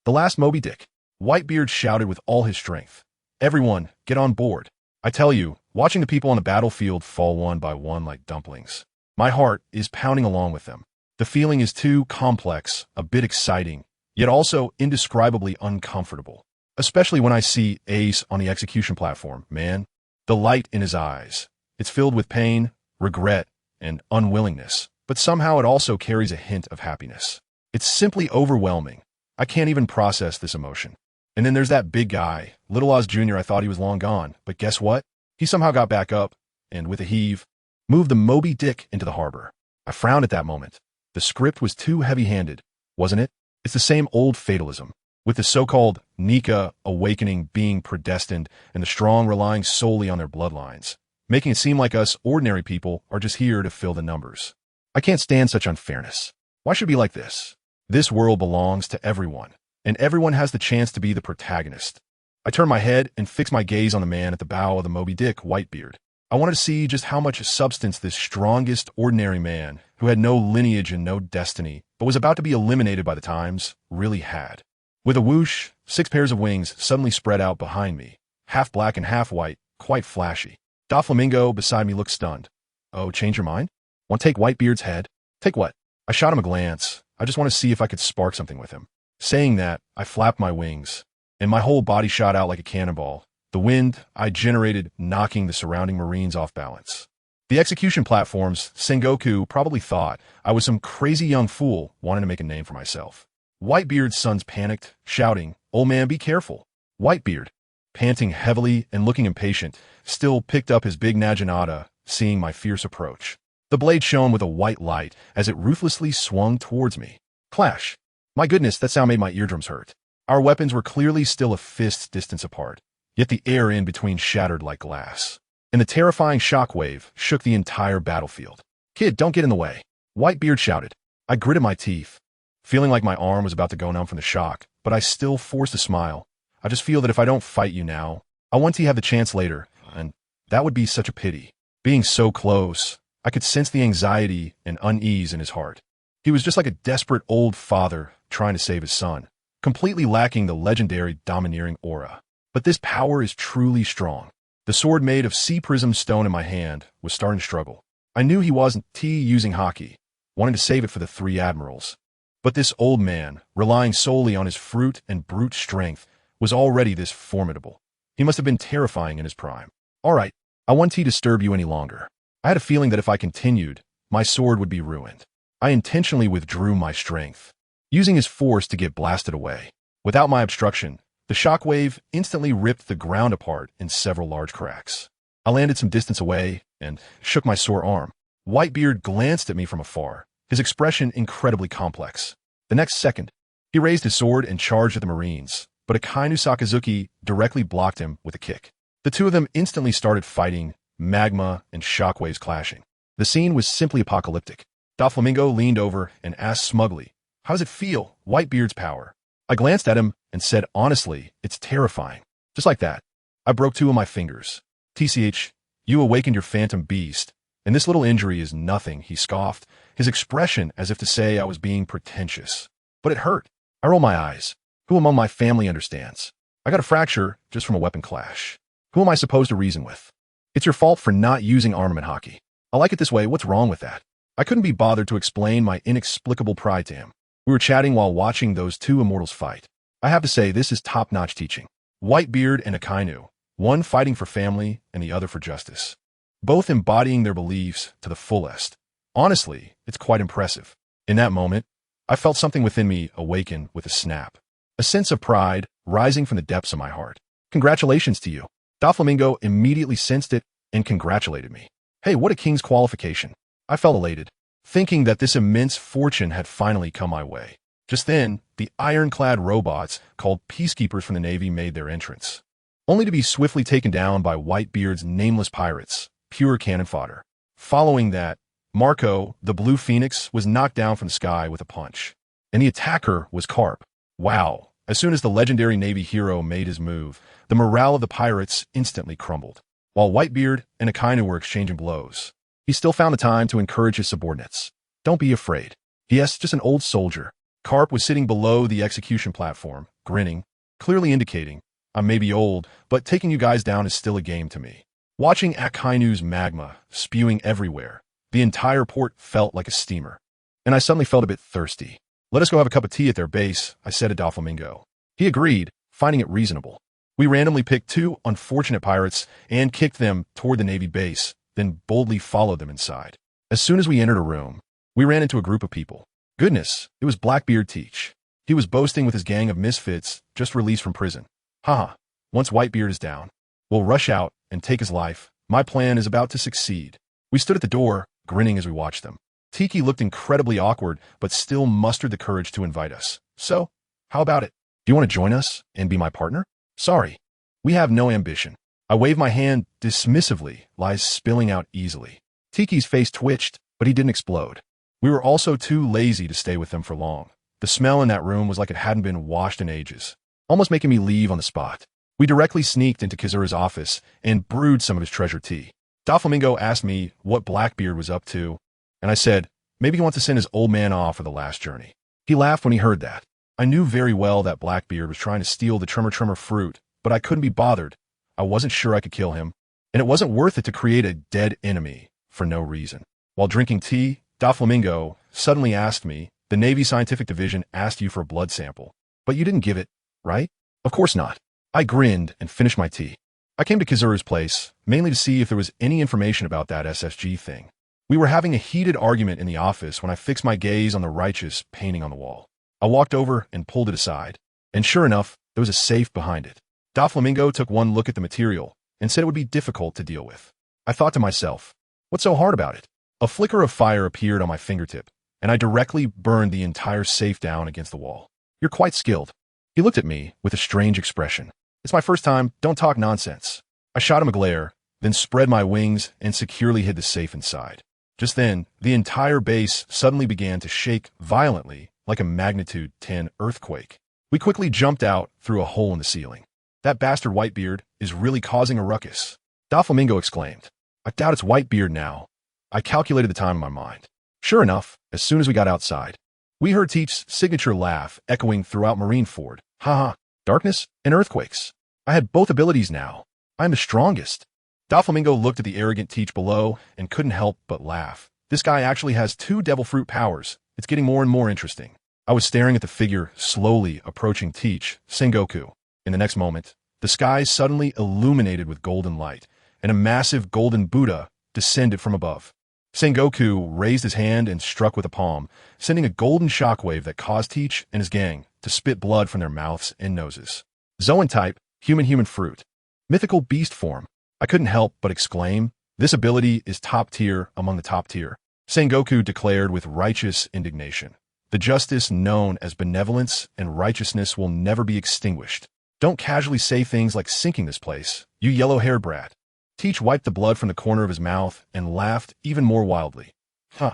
The last Moby Dick. Whitebeard shouted with all his strength. Everyone, get on board. I tell you, watching the people on the battlefield fall one by one like dumplings, my heart is pounding along with them. The feeling is too complex, a bit exciting, yet also indescribably uncomfortable. Especially when I see Ace on the execution platform, man. The light in his eyes. It's filled with pain, regret, and unwillingness, but somehow it also carries a hint of happiness. It's simply overwhelming. I can't even process this emotion. And then there's that big guy, Little Oz Jr. I thought he was long gone, but guess what? He somehow got back up, and with a heave, moved the Moby Dick into the harbor. I frowned at that moment. The script was too heavy-handed, wasn't it? It's the same old fatalism, with the so-called Nika awakening being predestined and the strong relying solely on their bloodlines, making it seem like us ordinary people are just here to fill the numbers. I can't stand such unfairness. Why should it be like this? This world belongs to everyone, and everyone has the chance to be the protagonist. I turned my head and fixed my gaze on the man at the bow of the Moby Dick, Whitebeard. I wanted to see just how much substance this strongest ordinary man, who had no lineage and no destiny, but was about to be eliminated by the times, really had. With a whoosh, 6 pairs of wings suddenly spread out behind me, half black and half white, quite flashy. Doflamingo beside me looked stunned. Oh, change your mind? Want to take Whitebeard's head? Take what? I shot him a glance. I just want to see if I could spark something with him. Saying that, I flapped my wings, and my whole body shot out like a cannonball, the wind I generated knocking the surrounding Marines off balance. The execution platforms, Sengoku probably thought I was some crazy young fool wanting to make a name for myself. Whitebeard's sons panicked, shouting, "Old man, be careful." Whitebeard, panting heavily and looking impatient, still picked up his big naginata, seeing my fierce approach. The blade shone with a white light as it ruthlessly swung towards me. Clash. My goodness, that sound made my eardrums hurt. Our weapons were clearly still a fist's distance apart, yet the air in between shattered like glass, and the terrifying shockwave shook the entire battlefield. "Kid, don't get in the way," Whitebeard shouted. I gritted my teeth, feeling like my arm was about to go numb from the shock, but I still forced a smile. I just feel that if I don't fight you now, I want to have the chance later, and that would be such a pity. Being so close, I could sense the anxiety and unease in his heart. He was just like a desperate old father trying to save his son, completely lacking the legendary domineering aura. But this power is truly strong. The sword made of sea prism stone in my hand was starting to struggle. I knew he wasn't using hockey, wanting to save it for the 3 admirals. But this old man, relying solely on his fruit and brute strength, was already this formidable. He must have been terrifying in his prime. All right, I won't disturb you any longer. I had a feeling that if I continued, my sword would be ruined. I intentionally withdrew my strength, using his force to get blasted away. Without my obstruction, the shockwave instantly ripped the ground apart in several large cracks. I landed some distance away and shook my sore arm. Whitebeard glanced at me from afar, his expression incredibly complex. The next second, he raised his sword and charged at the Marines, but Akainu Sakazuki directly blocked him with a kick. The two of them instantly started fighting, magma and shockwaves clashing. The scene was simply apocalyptic. Doflamingo leaned over and asked smugly, "How does it feel, Whitebeard's power?" I glanced at him and said honestly, "It's terrifying." Just like that, I broke 2 of my fingers. "TCH, you awakened your phantom beast, and this little injury is nothing," he scoffed, his expression as if to say I was being pretentious. But it hurt. I rolled my eyes. Who among my family understands? I got a fracture just from a weapon clash. Who am I supposed to reason with? It's your fault for not using armament hockey. I like it this way, what's wrong with that? I couldn't be bothered to explain my inexplicable pride to him. We were chatting while watching those 2 immortals fight. I have to say, this is top-notch teaching. Whitebeard and Akainu, one fighting for family and the other for justice. Both embodying their beliefs to the fullest. Honestly, it's quite impressive. In that moment, I felt something within me awaken with a snap. a sense of pride rising from the depths of my heart. Congratulations to you. Doflamingo immediately sensed it and congratulated me. Hey, what a king's qualification. I felt elated, thinking that this immense fortune had finally come my way. Just then, the ironclad robots called peacekeepers from the Navy made their entrance, only to be swiftly taken down by Whitebeard's nameless pirates, pure cannon fodder. Following that, Marco, the Blue Phoenix, was knocked down from the sky with a punch, and the attacker was Carp. Wow. As soon as the legendary Navy hero made his move, the morale of the pirates instantly crumbled. While Whitebeard and Akainu were exchanging blows, he still found the time to encourage his subordinates. Don't be afraid. Yes, just an old soldier. Carp was sitting below the execution platform, grinning, clearly indicating, I may be old, but taking you guys down is still a game to me. Watching Akainu's magma spewing everywhere, the entire port felt like a steamer, and I suddenly felt a bit thirsty. Let us go have a cup of tea at their base, I said to Doflamingo. He agreed, finding it reasonable. We randomly picked two unfortunate pirates and kicked them toward the Navy base, then boldly followed them inside. As soon as we entered a room, we ran into a group of people. Goodness, it was Blackbeard Teach. He was boasting with his gang of misfits just released from prison. Haha, once Whitebeard is down, we'll rush out and take his life. My plan is about to succeed. We stood at the door, grinning as we watched them. Tiki looked incredibly awkward, but still mustered the courage to invite us. So, how about it? Do you want to join us and be my partner? Sorry, we have no ambition. I waved my hand dismissively, lies spilling out easily. Tiki's face twitched, but he didn't explode. We were also too lazy to stay with them for long. The smell in that room was like it hadn't been washed in ages, almost making me leave on the spot. We directly sneaked into Kizura's office and brewed some of his treasure tea. Doflamingo asked me what Blackbeard was up to, and I said, maybe he wants to send his old man off for the last journey. He laughed when he heard that. I knew very well that Blackbeard was trying to steal the Tremor fruit, but I couldn't be bothered. I wasn't sure I could kill him, and it wasn't worth it to create a dead enemy for no reason. While drinking tea, Doflamingo suddenly asked me, the Navy Scientific Division asked you for a blood sample, but you didn't give it, right? Of course not. I grinned and finished my tea. I came to Kizura's place, mainly to see if there was any information about that SSG thing. We were having a heated argument in the office when I fixed my gaze on the righteous painting on the wall. I walked over and pulled it aside, and sure enough, there was a safe behind it. Doflamingo took one look at the material and said it would be difficult to deal with. I thought to myself, what's so hard about it? A flicker of fire appeared on my fingertip, and I directly burned the entire safe down against the wall. You're quite skilled. He looked at me with a strange expression. It's my first time, don't talk nonsense. I shot him a glare, then spread my wings and securely hid the safe inside. Just then, the entire base suddenly began to shake violently like a magnitude 10 earthquake. We quickly jumped out through a hole in the ceiling. That bastard Whitebeard is really causing a ruckus. Doflamingo exclaimed. I doubt it's Whitebeard now. I calculated the time in my mind. Sure enough, as soon as we got outside, we heard Teach's signature laugh echoing throughout Marineford. Haha, darkness and earthquakes. I had both abilities now. I'm the strongest. Doflamingo looked at the arrogant Teach below and couldn't help but laugh. This guy actually has 2 devil fruit powers. It's getting more and more interesting. I was staring at the figure slowly approaching Teach, Sengoku. In the next moment, the sky suddenly illuminated with golden light, and a massive golden Buddha descended from above. Sengoku raised his hand and struck with a palm, sending a golden shockwave that caused Teach and his gang to spit blood from their mouths and noses. Zoan type, human fruit. Mythical beast form. I couldn't help but exclaim, this ability is top tier among the top tier. Sengoku declared with righteous indignation. The justice known as benevolence and righteousness will never be extinguished. Don't casually say things like sinking this place, you yellow-haired brat. Teach wiped the blood from the corner of his mouth and laughed even more wildly. Huh,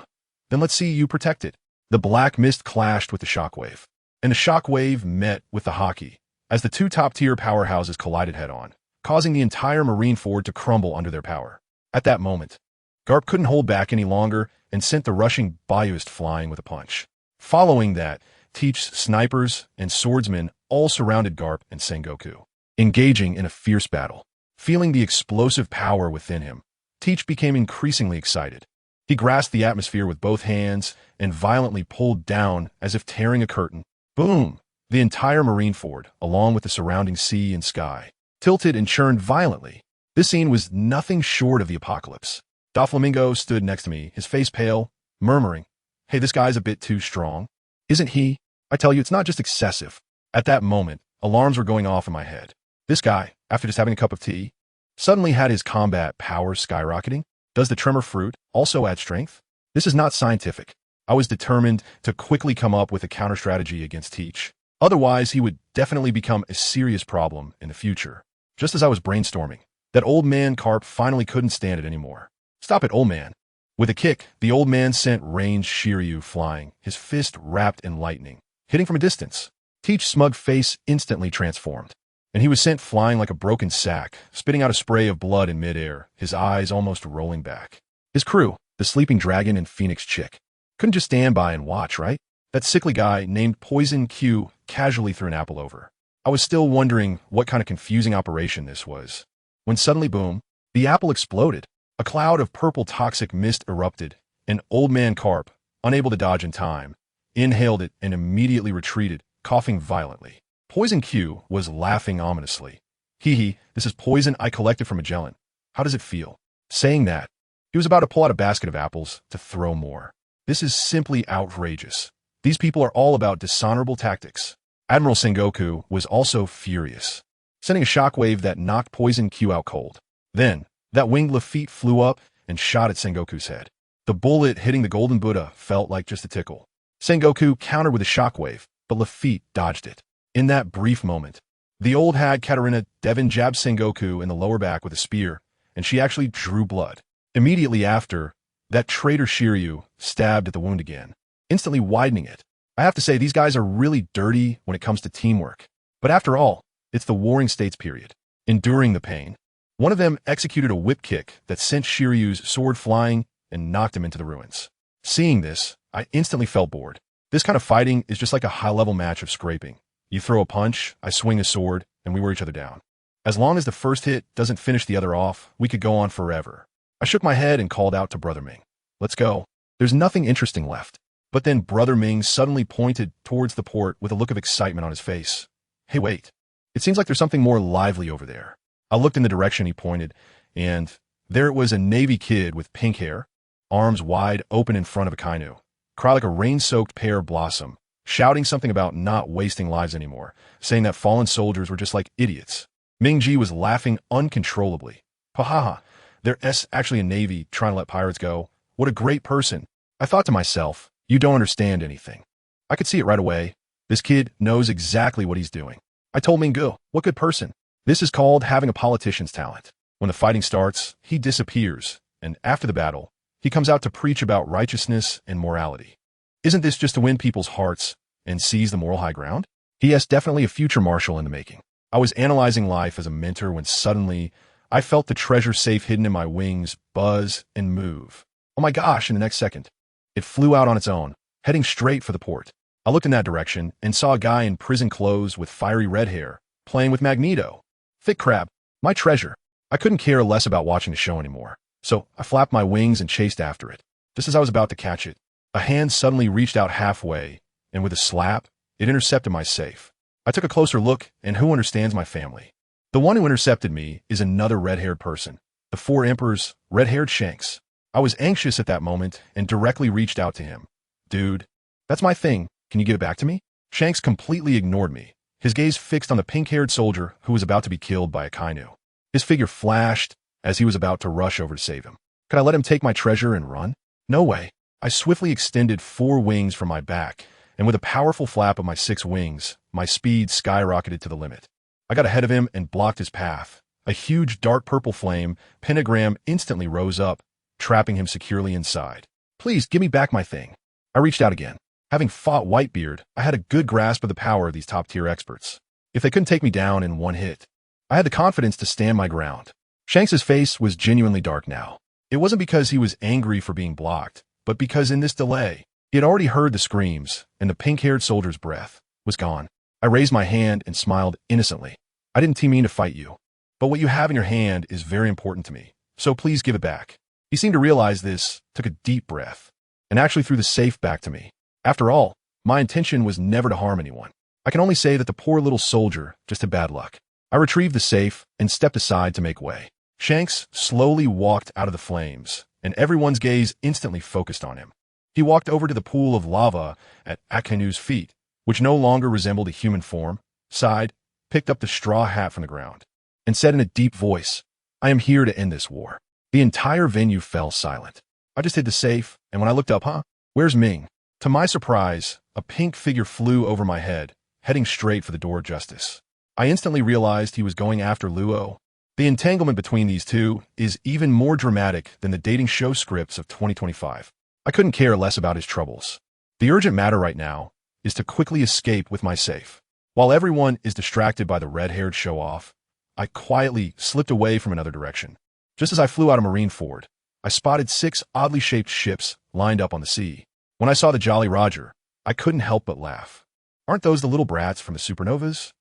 then let's see you protect it. The black mist clashed with the shockwave, and the shockwave met with the hockey as the 2 top-tier powerhouses collided head-on, causing the entire Marineford to crumble under their power. At that moment, Garp couldn't hold back any longer and sent the rushing Bayouist flying with a punch. Following that, Teach's snipers and swordsmen all surrounded Garp and Sengoku, engaging in a fierce battle. Feeling the explosive power within him, Teach became increasingly excited. He grasped the atmosphere with both hands and violently pulled down as if tearing a curtain. Boom! The entire Marineford, along with the surrounding sea and sky, tilted and churned violently. This scene was nothing short of the apocalypse. Doflamingo stood next to me, his face pale, murmuring, "Hey, this guy's a bit too strong. Isn't he? I tell you, it's not just excessive. At that moment, alarms were going off in my head. This guy, after just having a cup of tea, suddenly had his combat powers skyrocketing. Does the tremor fruit also add strength? This is not scientific. I was determined to quickly come up with a counter strategy against Teach. Otherwise, he would definitely become a serious problem in the future. Just as I was brainstorming, that old man Carp finally couldn't stand it anymore. Stop it, old man. With a kick, the old man sent ranged Shiryu flying, his fist wrapped in lightning, hitting from a distance. Teach's smug face instantly transformed, and he was sent flying like a broken sack, spitting out a spray of blood in midair, his eyes almost rolling back. His crew, the sleeping dragon and Phoenix chick, couldn't just stand by and watch, right? That sickly guy named Poison Q casually threw an apple over. I was still wondering what kind of confusing operation this was, when suddenly, boom, the apple exploded. A cloud of purple toxic mist erupted, and Old Man Carp, unable to dodge in time, inhaled it and immediately retreated, coughing violently. Poison Q was laughing ominously. Hee hee, this is poison I collected from Magellan. How does it feel? Saying that, he was about to pull out a basket of apples to throw more. This is simply outrageous. These people are all about dishonorable tactics. Admiral Sengoku was also furious, sending a shockwave that knocked Poison Q out cold. Then, that winged Lafitte flew up and shot at Sengoku's head. The bullet hitting the Golden Buddha felt like just a tickle. Sengoku countered with a shockwave, but Lafitte dodged it. In that brief moment, the old hag Katarina Devon jabbed Sengoku in the lower back with a spear, and she actually drew blood. Immediately after, that traitor Shiryu stabbed at the wound again, instantly widening it. I have to say, these guys are really dirty when it comes to teamwork. But after all, it's the Warring States period. Enduring the pain, one of them executed a whip kick that sent Shiryu's sword flying and knocked him into the ruins. Seeing this, I instantly felt bored. This kind of fighting is just like a high-level match of scraping. You throw a punch, I swing a sword, and we wear each other down. As long as the first hit doesn't finish the other off, we could go on forever. I shook my head and called out to Brother Ming. Let's go. There's nothing interesting left. But then Brother Ming suddenly pointed towards the port with a look of excitement on his face. Hey, wait. It seems like there's something more lively over there. I looked in the direction he pointed, and there it was, a Navy kid with pink hair, arms wide open in front of a Kainu, cry like a rain-soaked pear blossom, shouting something about not wasting lives anymore, saying that fallen soldiers were just like idiots. Ming-Ji was laughing uncontrollably. Ha ha ha, there's actually a Navy trying to let pirates go. What a great person. I thought to myself, you don't understand anything. I could see it right away. This kid knows exactly what he's doing. I told Ming-Gu, what good person. This is called having a politician's talent. When the fighting starts, he disappears, and after the battle, he comes out to preach about righteousness and morality. Isn't this just to win people's hearts and seize the moral high ground? He is definitely a future marshal in the making. I was analyzing life as a mentor when suddenly I felt the treasure safe hidden in my wings buzz and move. Oh my gosh, in the next second, it flew out on its own, heading straight for the port. I looked in that direction and saw a guy in prison clothes with fiery red hair, playing with Magneto. Thick crab, my treasure. I couldn't care less about watching the show anymore, so I flapped my wings and chased after it. Just as I was about to catch it, a hand suddenly reached out halfway, and with a slap, it intercepted my safe. I took a closer look, and who understands my family? The one who intercepted me is another red-haired person, the Four Emperors, red-haired Shanks. I was anxious at that moment and directly reached out to him. Dude, that's my thing. Can you give it back to me? Shanks completely ignored me, his gaze fixed on the pink-haired soldier who was about to be killed by a Kainu. His figure flashed as he was about to rush over to save him. Could I let him take my treasure and run? No way. I swiftly extended 4 wings from my back, and with a powerful flap of my 6 wings, my speed skyrocketed to the limit. I got ahead of him and blocked his path. A huge dark purple flame pentagram instantly rose up, trapping him securely inside. Please, give me back my thing. I reached out again. Having fought Whitebeard, I had a good grasp of the power of these top-tier experts. If they couldn't take me down in one hit, I had the confidence to stand my ground. Shanks's face was genuinely dark now. It wasn't because he was angry for being blocked, but because in this delay, he had already heard the screams, and the pink-haired soldier's breath was gone. I raised my hand and smiled innocently. I didn't mean to fight you, but what you have in your hand is very important to me, so please give it back. He seemed to realize this, took a deep breath, and actually threw the safe back to me. After all, my intention was never to harm anyone. I can only say that the poor little soldier just had bad luck. I retrieved the safe and stepped aside to make way. Shanks slowly walked out of the flames, and everyone's gaze instantly focused on him. He walked over to the pool of lava at Akanu's feet, which no longer resembled a human form, sighed, picked up the straw hat from the ground, and said in a deep voice, "I am here to end this war." The entire venue fell silent. I just hid the safe, and when I looked up, where's Ming? To my surprise, a pink figure flew over my head, heading straight for the door of justice. I instantly realized he was going after Luo. The entanglement between these two is even more dramatic than the dating show scripts of 2025. I couldn't care less about his troubles. The urgent matter right now is to quickly escape with my safe. While everyone is distracted by the red-haired show-off, I quietly slipped away from another direction. Just as I flew out of Marineford, I spotted 6 oddly shaped ships lined up on the sea. When I saw the Jolly Roger, I couldn't help but laugh. Aren't those the little brats from the supernovas?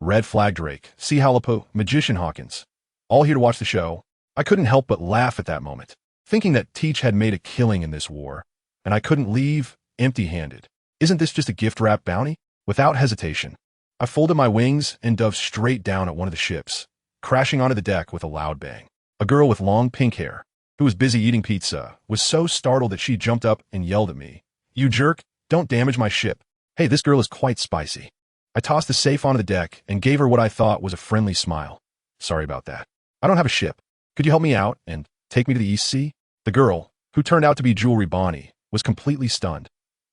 Red Flag Drake, Sea Halipo, Magician Hawkins, all here to watch the show. I couldn't help but laugh at that moment, thinking that Teach had made a killing in this war, and I couldn't leave empty-handed. Isn't this just a gift-wrap bounty? Without hesitation, I folded my wings and dove straight down at one of the ships, crashing onto the deck with a loud bang. A girl with long pink hair, who was busy eating pizza, was so startled that she jumped up and yelled at me, "You jerk, don't damage my ship." Hey, this girl is quite spicy. I tossed the safe onto the deck and gave her what I thought was a friendly smile. "Sorry about that. I don't have a ship. Could you help me out and take me to the East Sea?" The girl, who turned out to be Jewelry Bonnie, was completely stunned.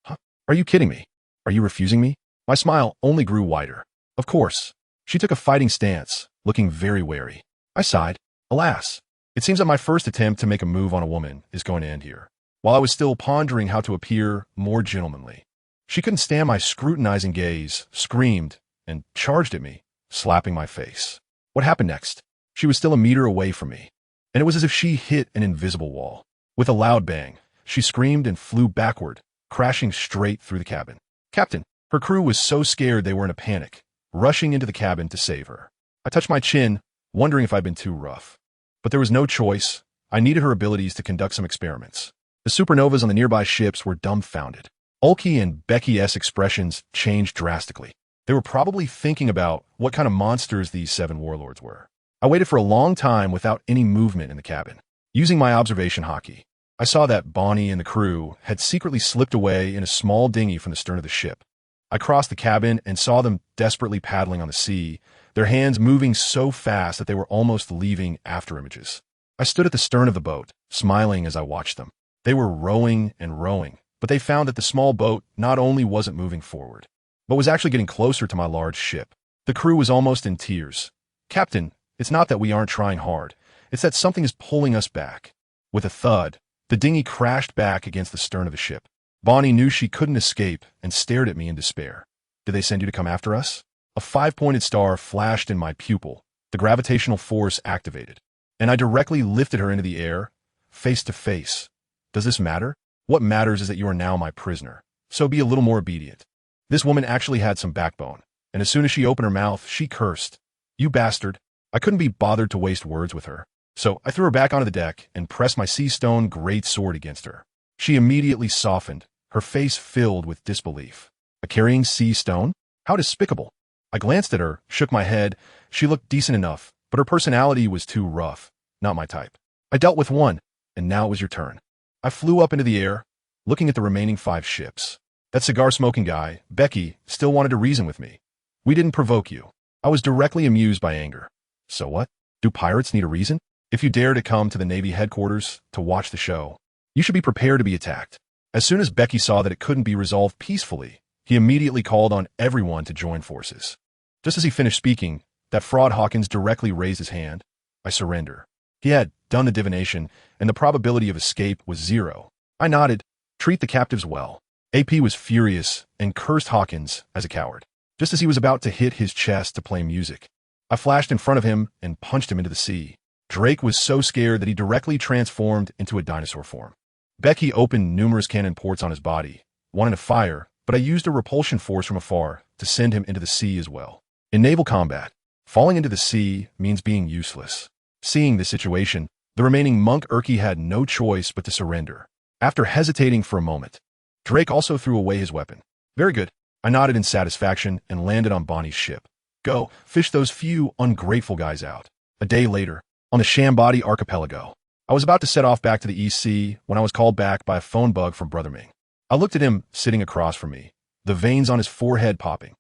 "Huh? Are you kidding me? Are you refusing me?" My smile only grew wider. Of course. She took a fighting stance, looking very wary. I sighed. Alas, it seems that my first attempt to make a move on a woman is going to end here. While I was still pondering how to appear more gentlemanly, she couldn't stand my scrutinizing gaze, screamed, and charged at me, slapping my face. What happened next? She was still a meter away from me, and it was as if she hit an invisible wall. With a loud bang, she screamed and flew backward, crashing straight through the cabin. "Captain!" Her crew was so scared they were in a panic, rushing into the cabin to save her. I touched my chin, wondering if I'd been too rough. But there was no choice. I needed her abilities to conduct some experiments. The supernovas on the nearby ships were dumbfounded. Ulki and Becky's expressions changed drastically. They were probably thinking about what kind of monsters these 7 warlords were. I waited for a long time without any movement in the cabin. Using my observation hockey, I saw that Bonnie and the crew had secretly slipped away in a small dinghy from the stern of the ship. I crossed the cabin and saw them desperately paddling on the sea, their hands moving so fast that they were almost leaving afterimages. I stood at the stern of the boat, smiling as I watched them. They were rowing and rowing, but they found that the small boat not only wasn't moving forward, but was actually getting closer to my large ship. The crew was almost in tears. "Captain, it's not that we aren't trying hard. It's that something is pulling us back." With a thud, the dinghy crashed back against the stern of the ship. Bonnie knew she couldn't escape and stared at me in despair. "Did they send you to come after us?" A 5-pointed star flashed in my pupil. The gravitational force activated, and I directly lifted her into the air, face to face. Does this matter? What matters is that you are now my prisoner, so be a little more obedient. This woman actually had some backbone, and as soon as she opened her mouth, she cursed. "You bastard." I couldn't be bothered to waste words with her, so I threw her back onto the deck and pressed my sea stone great sword against her. She immediately softened, her face filled with disbelief. A carrying sea stone? How despicable. I glanced at her, shook my head. She looked decent enough, but her personality was too rough, not my type. I dealt with one, and now it was your turn. I flew up into the air, looking at the remaining 5 ships. That cigar-smoking guy, Becky, still wanted to reason with me. "We didn't provoke you." I was directly amused by anger. So what? Do pirates need a reason? If you dare to come to the Navy headquarters to watch the show, you should be prepared to be attacked. As soon as Becky saw that it couldn't be resolved peacefully, he immediately called on everyone to join forces. Just as he finished speaking, that fraud Hawkins directly raised his hand. I surrender. He had done the divination, and the probability of escape was 0. I nodded. Treat the captives well. AP was furious and cursed Hawkins as a coward. Just as he was about to hit his chest to play music, I flashed in front of him and punched him into the sea. Drake was so scared that he directly transformed into a dinosaur form. Becky opened numerous cannon ports on his body, wanting to fire, but I used a repulsion force from afar to send him into the sea as well. In naval combat, falling into the sea means being useless. Seeing this situation, the remaining monk Urki had no choice but to surrender. After hesitating for a moment, Drake also threw away his weapon. Very good. I nodded in satisfaction and landed on Bonnie's ship. Go, fish those few ungrateful guys out. A day later, on the Shambadi archipelago, I was about to set off back to the East Sea when I was called back by a phone bug from Brother Ming. I looked at him sitting across from me, the veins on his forehead popping.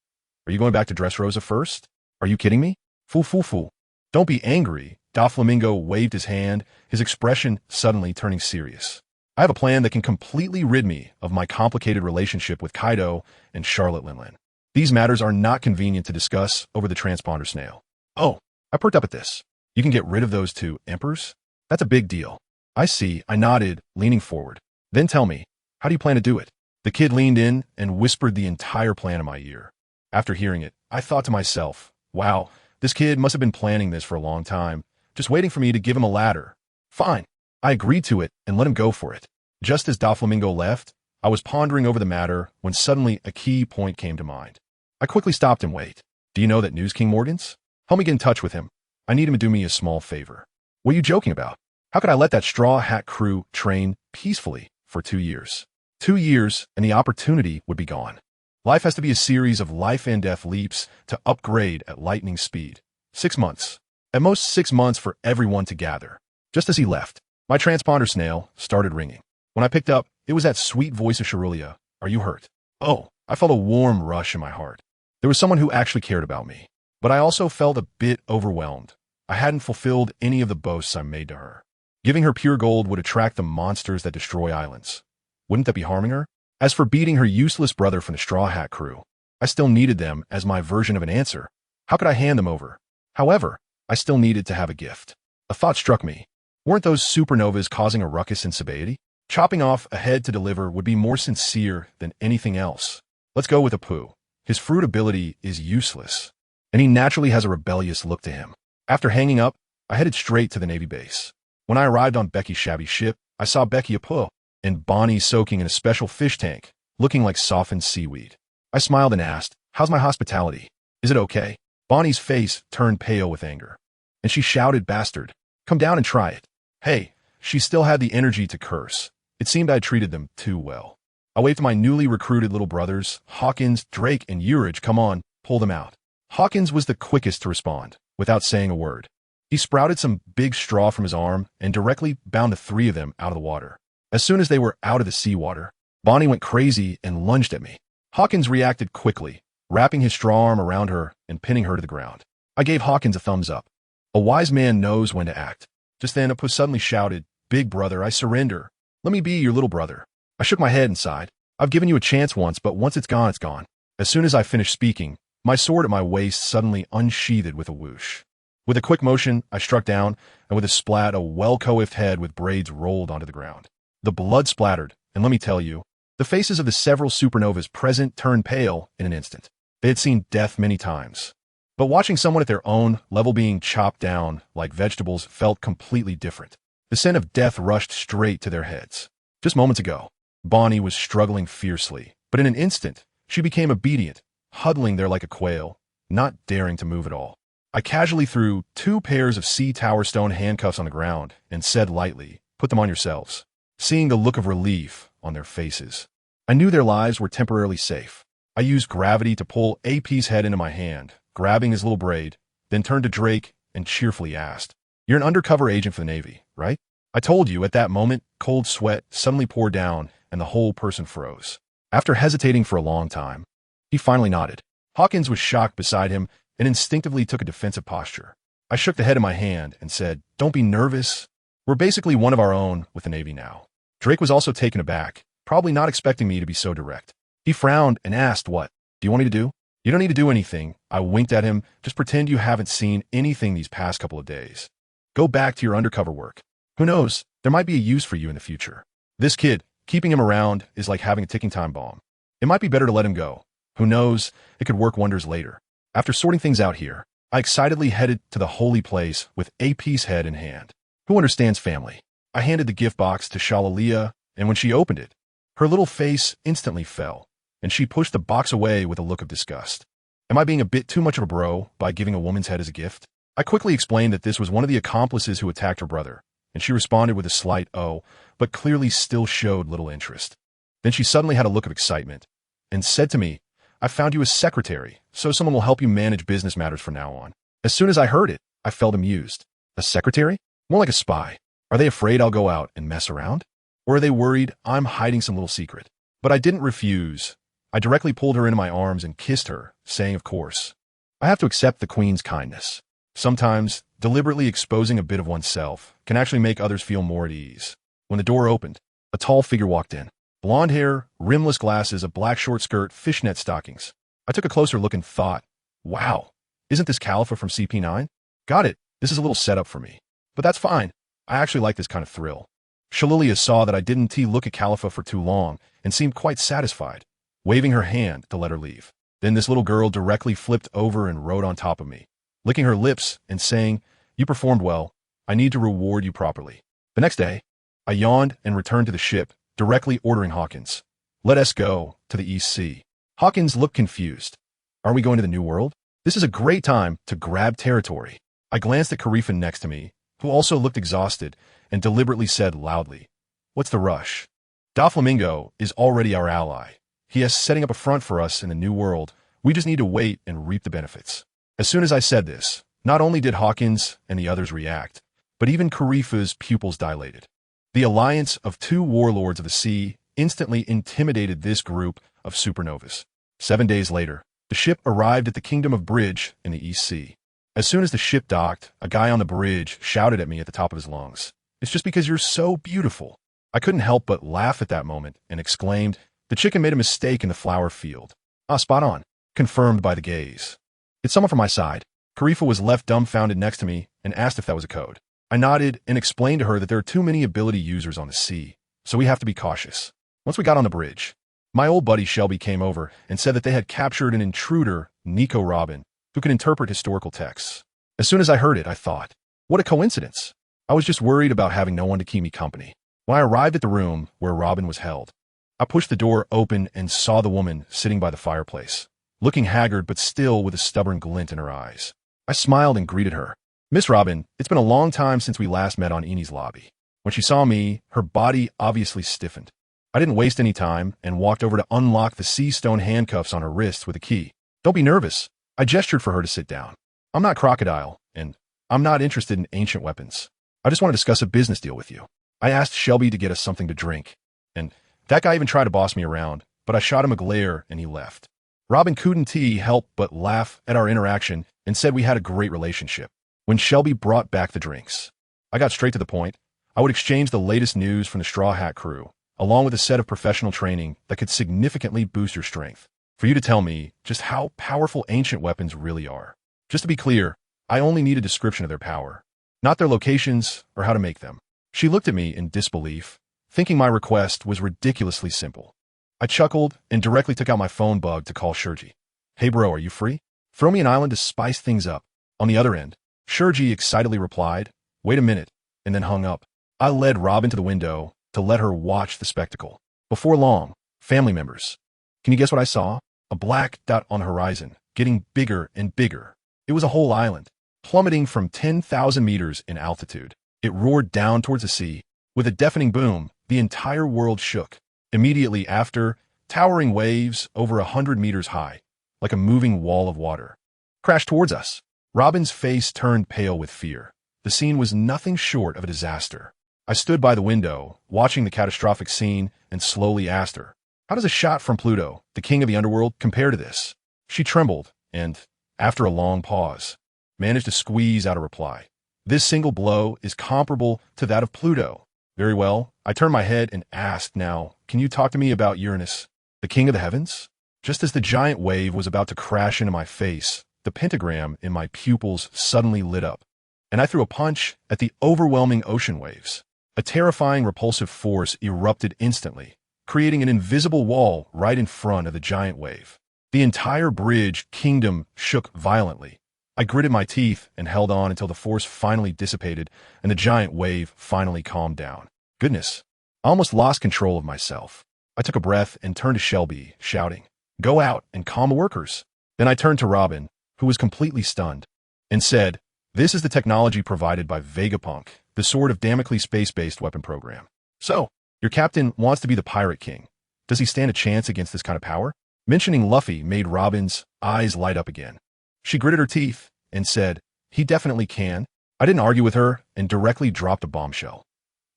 Are you going back to Dressrosa first? Are you kidding me? Fool. Don't be angry. Doflamingo waved his hand, his expression suddenly turning serious. I have a plan that can completely rid me of my complicated relationship with Kaido and Charlotte Linlin. These matters are not convenient to discuss over the transponder snail. Oh, I perked up at this. You can get rid of those two emperors? That's a big deal. I see, I nodded, leaning forward. Then tell me, how do you plan to do it? The kid leaned in and whispered the entire plan in my ear. After hearing it, I thought to myself, wow, this kid must have been planning this for a long time, just waiting for me to give him a ladder. Fine. I agreed to it and let him go for it. Just as Doflamingo left, I was pondering over the matter when suddenly a key point came to mind. I quickly stopped and wait. Do you know that News King Morgans? Help me get in touch with him. I need him to do me a small favor. What are you joking about? How could I let that straw hat crew train peacefully for 2 years? 2 years and the opportunity would be gone. Life has to be a series of life and death leaps to upgrade at lightning speed. 6 months. At most 6 months for everyone to gather. Just as he left, my transponder snail started ringing. When I picked up, it was that sweet voice of Shirulia. Are you hurt? Oh, I felt a warm rush in my heart. There was someone who actually cared about me. But I also felt a bit overwhelmed. I hadn't fulfilled any of the boasts I made to her. Giving her pure gold would attract the monsters that destroy islands. Wouldn't that be harming her? As for beating her useless brother from the Straw Hat crew, I still needed them as my version of an answer. How could I hand them over? However, I still needed to have a gift. A thought struck me. Weren't those supernovas causing a ruckus in Sabaody? Chopping off a head to deliver would be more sincere than anything else. Let's go with Apu. His fruit ability is useless, and he naturally has a rebellious look to him. After hanging up, I headed straight to the Navy base. When I arrived on Becky's shabby ship, I saw Becky Apu and Bonnie soaking in a special fish tank, looking like softened seaweed. I smiled and asked, "How's my hospitality? Is it okay?" Bonnie's face turned pale with anger, and she shouted, "Bastard, come down and try it." Hey, she still had the energy to curse. It seemed I treated them too well. I waved to my newly recruited little brothers, Hawkins, Drake, and Urich. Come on, pull them out. Hawkins was the quickest to respond, without saying a word. He sprouted some big straw from his arm and directly bound the 3 of them out of the water. As soon as they were out of the seawater, Bonnie went crazy and lunged at me. Hawkins reacted quickly, wrapping his straw arm around her and pinning her to the ground. I gave Hawkins a thumbs up. A wise man knows when to act. Just then, Apu suddenly shouted, "Big brother, I surrender. Let me be your little brother." I shook my head and sighed. I've given you a chance once, but once it's gone, it's gone. As soon as I finished speaking, my sword at my waist suddenly unsheathed with a whoosh. With a quick motion, I struck down, and with a splat, a well-coiffed head with braids rolled onto the ground. The blood splattered, and let me tell you, the faces of the several supernovas present turned pale in an instant. They had seen death many times. But watching someone at their own level being chopped down like vegetables felt completely different. The scent of death rushed straight to their heads. Just moments ago, Bonnie was struggling fiercely, but in an instant, she became obedient, huddling there like a quail, not daring to move at all. I casually threw 2 pairs of sea tower stone handcuffs on the ground and said lightly, "Put them on yourselves." Seeing the look of relief on their faces, I knew their lives were temporarily safe. I used gravity to pull AP's head into my hand, grabbing his little braid, then turned to Drake and cheerfully asked, "You're an undercover agent for the Navy, right?" I told you. At that moment, cold sweat suddenly poured down and the whole person froze. After hesitating for a long time, he finally nodded. Hawkins was shocked beside him and instinctively took a defensive posture. I shook the head in my hand and said, "Don't be nervous. We're basically one of our own with the Navy now." Drake was also taken aback, probably not expecting me to be so direct. He frowned and asked, "What do you want me to do?" "You don't need to do anything." I winked at him. "Just pretend you haven't seen anything these past couple of days. Go back to your undercover work. Who knows, there might be a use for you in the future. This kid, keeping him around is like having a ticking time bomb. It might be better to let him go. Who knows, it could work wonders later." After sorting things out here, I excitedly headed to the holy place with AP's head in hand. Who understands family? I handed the gift box to Shalalia, and when she opened it, her little face instantly fell, and she pushed the box away with a look of disgust. Am I being a bit too much of a bro by giving a woman's head as a gift? I quickly explained that this was one of the accomplices who attacked her brother, and she responded with a slight "oh," but clearly still showed little interest. Then she suddenly had a look of excitement, and said to me, "I found you a secretary, so someone will help you manage business matters from now on." As soon as I heard it, I felt amused. A secretary? More like a spy. Are they afraid I'll go out and mess around? Or are they worried I'm hiding some little secret? But I didn't refuse. I directly pulled her into my arms and kissed her, saying, of course. I have to accept the queen's kindness. Sometimes, deliberately exposing a bit of oneself can actually make others feel more at ease. When the door opened, a tall figure walked in. Blonde hair, rimless glasses, a black short skirt, fishnet stockings. I took a closer look and thought, wow, isn't this Khalifa from CP9? Got it, this is a little setup for me. But that's fine, I actually like this kind of thrill. Shalilia saw that I didn't look at Khalifa for too long and seemed quite satisfied, waving her hand to let her leave. Then this little girl directly flipped over and rode on top of me, licking her lips and saying, you performed well, I need to reward you properly. The next day, I yawned and returned to the ship, directly ordering Hawkins. Let us go to the East Sea. Hawkins looked confused. Are we going to the New World? This is a great time to grab territory. I glanced at Karifa next to me, who also looked exhausted, and deliberately said loudly, what's the rush? Doflamingo is already our ally. He is setting up a front for us in the New World. We just need to wait and reap the benefits. As soon as I said this, not only did Hawkins and the others react, but even Karifa's pupils dilated. The alliance of two warlords of the sea instantly intimidated this group of supernovas. 7 days later, the ship arrived at the Kingdom of Bridge in the East Sea. As soon as the ship docked, a guy on the bridge shouted at me at the top of his lungs, it's just because you're so beautiful. I couldn't help but laugh at that moment and exclaimed, the chicken made a mistake in the flower field. Ah, spot on, confirmed by the gaze. It's someone from my side. Karifa was left dumbfounded next to me and asked if that was a code. I nodded and explained to her that there are too many ability users on the sea, so we have to be cautious. Once we got on the bridge, my old buddy Shelby came over and said that they had captured an intruder, Nico Robin, who could interpret historical texts. As soon as I heard it, I thought, what a coincidence. I was just worried about having no one to keep me company. When I arrived at the room where Robin was held, I pushed the door open and saw the woman sitting by the fireplace, looking haggard but still with a stubborn glint in her eyes. I smiled and greeted her. Miss Robin, it's been a long time since we last met on Eni's lobby. When she saw me, her body obviously stiffened. I didn't waste any time and walked over to unlock the sea stone handcuffs on her wrists with a key. Don't be nervous. I gestured for her to sit down. I'm not Crocodile, and I'm not interested in ancient weapons. I just want to discuss a business deal with you. I asked Shelby to get us something to drink, and that guy even tried to boss me around, but I shot him a glare and he left. Robin couldn't help but laugh at our interaction and said we had a great relationship. When Shelby brought back the drinks, I got straight to the point. I would exchange the latest news from the Straw Hat crew, along with a set of professional training that could significantly boost your strength, for you to tell me just how powerful ancient weapons really are. Just to be clear, I only need a description of their power, not their locations or how to make them. She looked at me in disbelief, thinking my request was ridiculously simple. I chuckled and directly took out my phone bug to call Shurji. Hey bro, are you free? Throw me an island to spice things up. On the other end, Shurji excitedly replied, wait a minute, and then hung up. I led Robin to the window to let her watch the spectacle. Before long, family members. Can you guess what I saw? A black dot on the horizon, getting bigger and bigger. It was a whole island, plummeting from 10,000 meters in altitude. It roared down towards the sea. With a deafening boom, the entire world shook. Immediately after, towering waves over 100 meters high, like a moving wall of water, crashed towards us. Robin's face turned pale with fear. The scene was nothing short of a disaster. I stood by the window, watching the catastrophic scene, and slowly asked her, how does a shot from Pluto, the king of the underworld, compare to this? She trembled, and, after a long pause, managed to squeeze out a reply. This single blow is comparable to that of Pluto. Very well, I turned my head and asked, now, can you talk to me about Uranus, the king of the heavens? Just as the giant wave was about to crash into my face, the pentagram in my pupils suddenly lit up, and I threw a punch at the overwhelming ocean waves. A terrifying repulsive force erupted instantly, creating an invisible wall right in front of the giant wave. The entire bridge kingdom shook violently. I gritted my teeth and held on until the force finally dissipated and the giant wave finally calmed down. Goodness, I almost lost control of myself. I took a breath and turned to Shelby, shouting, go out and calm the workers. Then I turned to Robin, who was completely stunned, and said, this is the technology provided by Vegapunk, the Sword of Damocles space-based weapon program. So, your captain wants to be the pirate king. Does he stand a chance against this kind of power? Mentioning Luffy made Robin's eyes light up again. She gritted her teeth and said, he definitely can. I didn't argue with her and directly dropped a bombshell.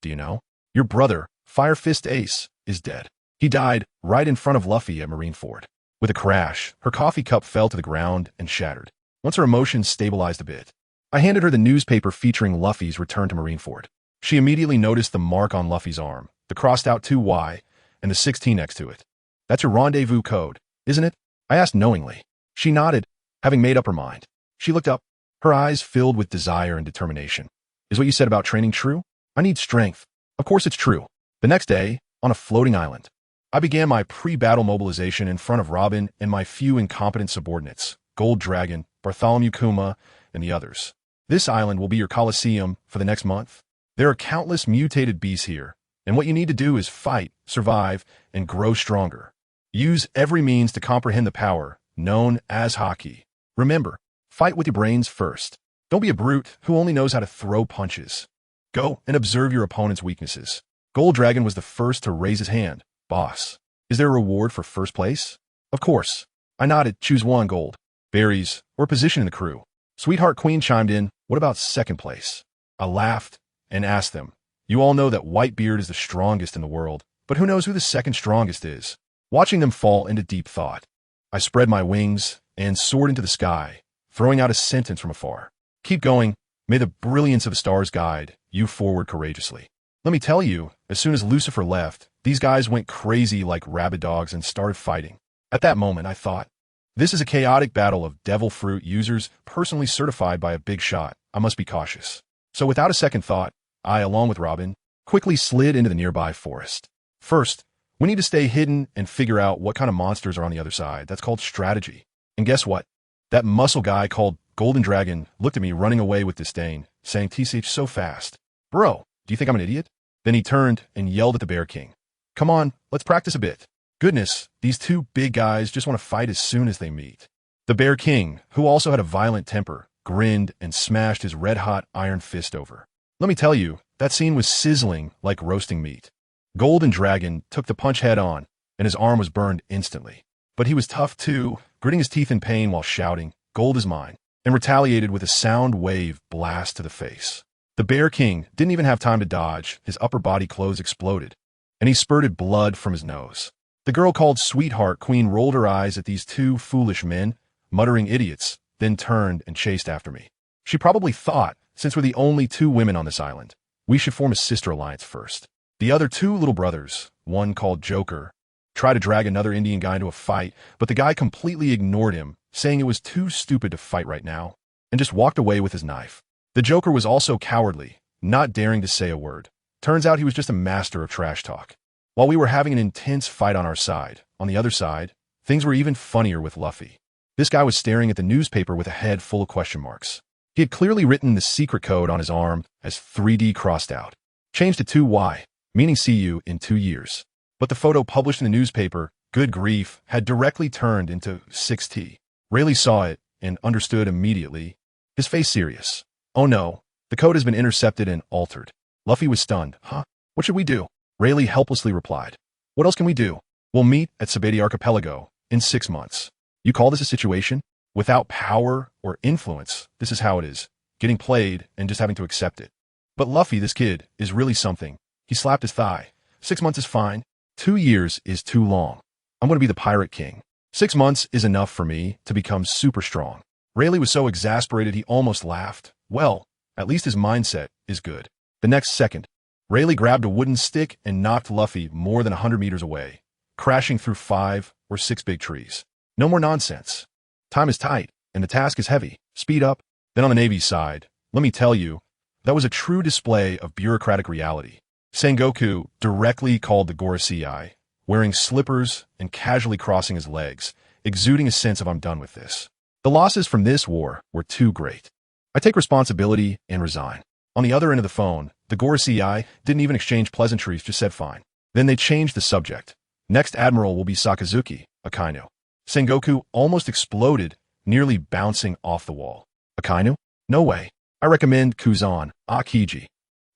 Do you know? Your brother, Fire Fist Ace, is dead. He died right in front of Luffy at Marineford. With a crash, her coffee cup fell to the ground and shattered. Once her emotions stabilized a bit, I handed her the newspaper featuring Luffy's return to Marineford. She immediately noticed the mark on Luffy's arm, the crossed-out 2Y, and the 16 next to it. That's your rendezvous code, isn't it? I asked knowingly. She nodded, having made up her mind. She looked up, her eyes filled with desire and determination. Is what you said about training true? I need strength. Of course it's true. The next day, on a floating island, I began my pre-battle mobilization in front of Robin and my few incompetent subordinates, Gold Dragon, Bartholomew Kuma, and the others. This island will be your coliseum for the next month. There are countless mutated beasts here, and what you need to do is fight, survive, and grow stronger. Use every means to comprehend the power, known as Haki. Remember, fight with your brains first. Don't be a brute who only knows how to throw punches. Go and observe your opponent's weaknesses. Gold Dragon was the first to raise his hand. Boss, is there a reward for first place? Of course. I nodded, choose one gold. Berries, or position in the crew. Sweetheart Queen chimed in, what about second place? I laughed and asked them, you all know that Whitebeard is the strongest in the world, but who knows who the second strongest is? Watching them fall into deep thought, I spread my wings and soared into the sky, throwing out a sentence from afar. Keep going. May the brilliance of the stars guide you forward courageously. Let me tell you, as soon as Lucifer left, these guys went crazy like rabid dogs and started fighting. At that moment, I thought, this is a chaotic battle of devil fruit users personally certified by a big shot. I must be cautious. So without a second thought, I, along with Robin, quickly slid into the nearby forest. First, we need to stay hidden and figure out what kind of monsters are on the other side. That's called strategy. And guess what? That muscle guy called Golden Dragon looked at me running away with disdain, saying TCH so fast. Bro, do you think I'm an idiot? Then he turned and yelled at the Bear King. Come on, let's practice a bit. Goodness, these two big guys just want to fight as soon as they meet. The Bear King, who also had a violent temper, grinned and smashed his red-hot iron fist over. Let me tell you, that scene was sizzling like roasting meat. Golden Dragon took the punch head on, and his arm was burned instantly. But he was tough too, gritting his teeth in pain while shouting, "Gold is mine," and retaliated with a sound wave blast to the face. The Bear King didn't even have time to dodge. His upper body clothes exploded, and he spurted blood from his nose. The girl called Sweetheart Queen rolled her eyes at these two foolish men, muttering idiots, then turned and chased after me. She probably thought, since we're the only two women on this island, we should form a sister alliance first. The other two little brothers, one called Joker, tried to drag another Indian guy into a fight, but the guy completely ignored him, saying it was too stupid to fight right now, and just walked away with his knife. The Joker was also cowardly, not daring to say a word. Turns out he was just a master of trash talk. While we were having an intense fight on our side, on the other side, things were even funnier with Luffy. This guy was staring at the newspaper with a head full of question marks. He had clearly written the secret code on his arm as 3D crossed out, changed to 2Y, meaning see you in 2 years. But the photo published in the newspaper, good grief, had directly turned into 6T. Rayleigh saw it and understood immediately, his face serious. Oh no, the code has been intercepted and altered. Luffy was stunned. Huh? What should we do? Rayleigh helplessly replied. What else can we do? We'll meet at Sabeti Archipelago in 6 months. You call this a situation? Without power or influence, this is how it is. Getting played and just having to accept it. But Luffy, this kid, is really something. He slapped his thigh. 6 months is fine. 2 years is too long. I'm going to be the Pirate King. 6 months is enough for me to become super strong. Rayleigh was so exasperated he almost laughed. Well, at least his mindset is good. The next second, Rayleigh grabbed a wooden stick and knocked Luffy more than 100 meters away, crashing through 5 or 6 big trees. No more nonsense. Time is tight, and the task is heavy. Speed up. Then on the Navy's side, let me tell you, that was a true display of bureaucratic reality. Sengoku directly called the Gorosei, wearing slippers and casually crossing his legs, exuding a sense of I'm done with this. The losses from this war were too great. I take responsibility and resign. On the other end of the phone, the Gorosei didn't even exchange pleasantries, just said fine. Then they changed the subject. Next admiral will be Sakazuki, Akainu. Sengoku almost exploded, nearly bouncing off the wall. Akainu? No way. I recommend Kuzan, Akiji.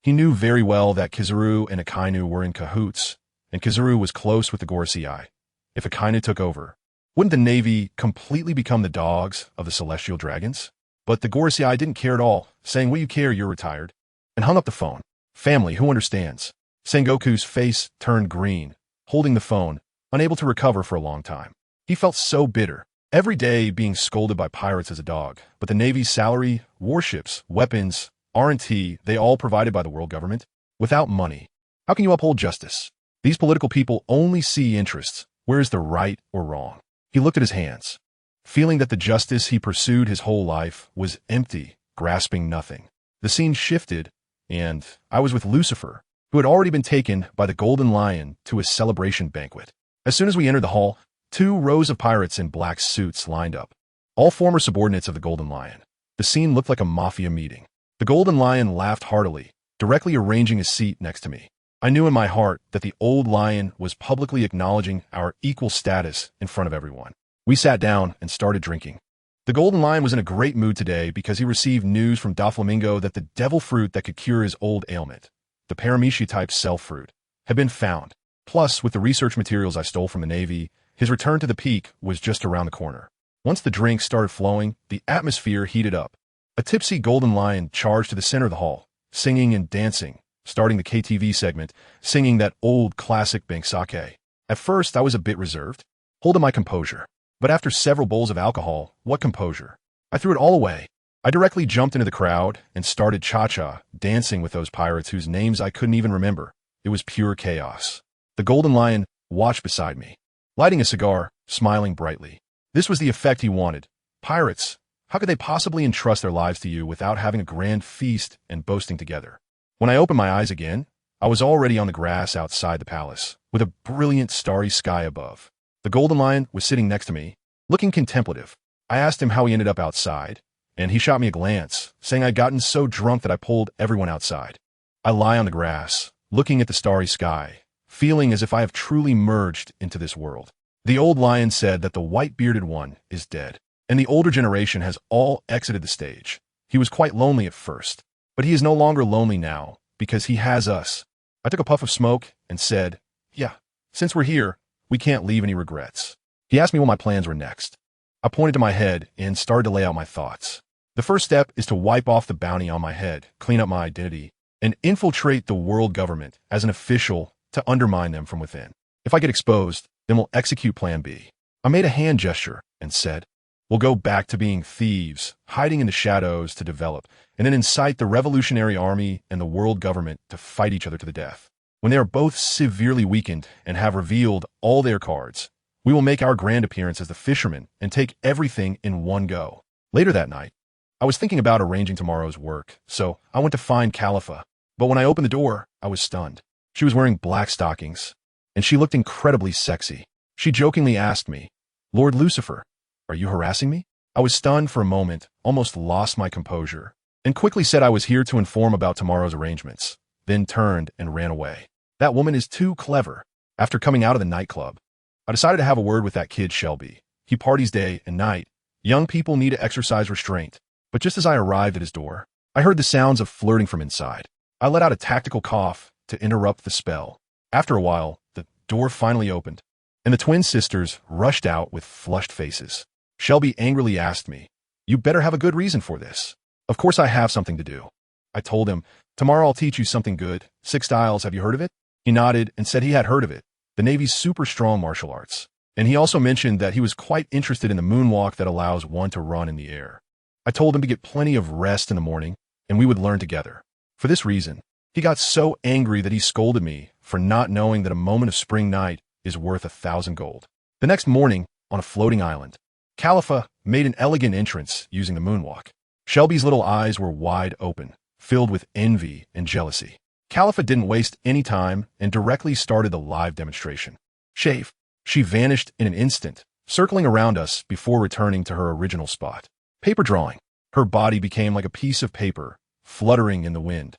He knew very well that Kizaru and Akainu were in cahoots, and Kizaru was close with the Gorosei. If Akainu took over, wouldn't the Navy completely become the dogs of the Celestial Dragons? But the Gorosei didn't care at all, saying, "Will you care, you're retired," and hung up the phone. Family, who understands? Sengoku's face turned green, holding the phone, unable to recover for a long time. He felt so bitter. Every day being scolded by pirates as a dog, but the Navy's salary, warships, weapons, R&T, they all provided by the world government. Without money, how can you uphold justice? These political people only see interests. Where is the right or wrong? He looked at his hands, feeling that the justice he pursued his whole life was empty, grasping nothing. The scene shifted, and I was with Lucifer, who had already been taken by the Golden Lion to his celebration banquet. As soon as we entered the hall, 2 rows of pirates in black suits lined up, all former subordinates of the Golden Lion. The scene looked like a mafia meeting. The Golden Lion laughed heartily, directly arranging his seat next to me. I knew in my heart that the old lion was publicly acknowledging our equal status in front of everyone. We sat down and started drinking. The Golden Lion was in a great mood today because he received news from Doflamingo that the devil fruit that could cure his old ailment, the Mythical Type cell fruit, had been found. Plus, with the research materials I stole from the Navy, his return to the peak was just around the corner. Once the drinks started flowing, the atmosphere heated up. A tipsy Golden Lion charged to the center of the hall, singing and dancing, starting the KTV segment, singing that old classic Banksake. At first, I was a bit reserved, holding my composure. But after several bowls of alcohol, what composure? I threw it all away. I directly jumped into the crowd and started cha-cha, dancing with those pirates whose names I couldn't even remember. It was pure chaos. The Golden Lion watched beside me, lighting a cigar, smiling brightly. This was the effect he wanted. Pirates, how could they possibly entrust their lives to you without having a grand feast and boasting together? When I opened my eyes again, I was already on the grass outside the palace, with a brilliant starry sky above. The Golden Lion was sitting next to me, looking contemplative. I asked him how he ended up outside, and he shot me a glance, saying I'd gotten so drunk that I pulled everyone outside. I lie on the grass, looking at the starry sky, feeling as if I have truly merged into this world. The old lion said that the white-bearded one is dead, and the older generation has all exited the stage. He was quite lonely at first, but he is no longer lonely now, because he has us. I took a puff of smoke and said, yeah, since we're here, we can't leave any regrets. He asked me what my plans were next. I pointed to my head and started to lay out my thoughts. The first step is to wipe off the bounty on my head, clean up my identity, and infiltrate the world government as an official to undermine them from within. If I get exposed, then we'll execute Plan B. I made a hand gesture and said, we'll go back to being thieves, hiding in the shadows to develop, and then incite the Revolutionary Army and the world government to fight each other to the death. When they are both severely weakened and have revealed all their cards, we will make our grand appearance as the fishermen and take everything in one go. Later that night, I was thinking about arranging tomorrow's work, so I went to find Khalifa. But when I opened the door, I was stunned. She was wearing black stockings, and she looked incredibly sexy. She jokingly asked me, Lord Lucifer, are you harassing me? I was stunned for a moment, almost lost my composure, and quickly said I was here to inform about tomorrow's arrangements, then turned and ran away. That woman is too clever. After coming out of the nightclub, I decided to have a word with that kid Shelby. He parties day and night. Young people need to exercise restraint. But just as I arrived at his door, I heard the sounds of flirting from inside. I let out a tactical cough to interrupt the spell. After a while, the door finally opened, and the twin sisters rushed out with flushed faces. Shelby angrily asked me, you better have a good reason for this. Of course I have something to do. I told him, tomorrow I'll teach you something good. 6 Styles, have you heard of it? He nodded and said he had heard of it, the Navy's super strong martial arts. And he also mentioned that he was quite interested in the moonwalk that allows one to run in the air. I told him to get plenty of rest in the morning, and we would learn together. For this reason, he got so angry that he scolded me for not knowing that a moment of spring night is worth 1,000 gold. The next morning, on a floating island, Khalifa made an elegant entrance using the moonwalk. Shelby's little eyes were wide open, filled with envy and jealousy. Khalifa didn't waste any time and directly started the live demonstration. Shave. She vanished in an instant, circling around us before returning to her original spot. Paper drawing. Her body became like a piece of paper, fluttering in the wind,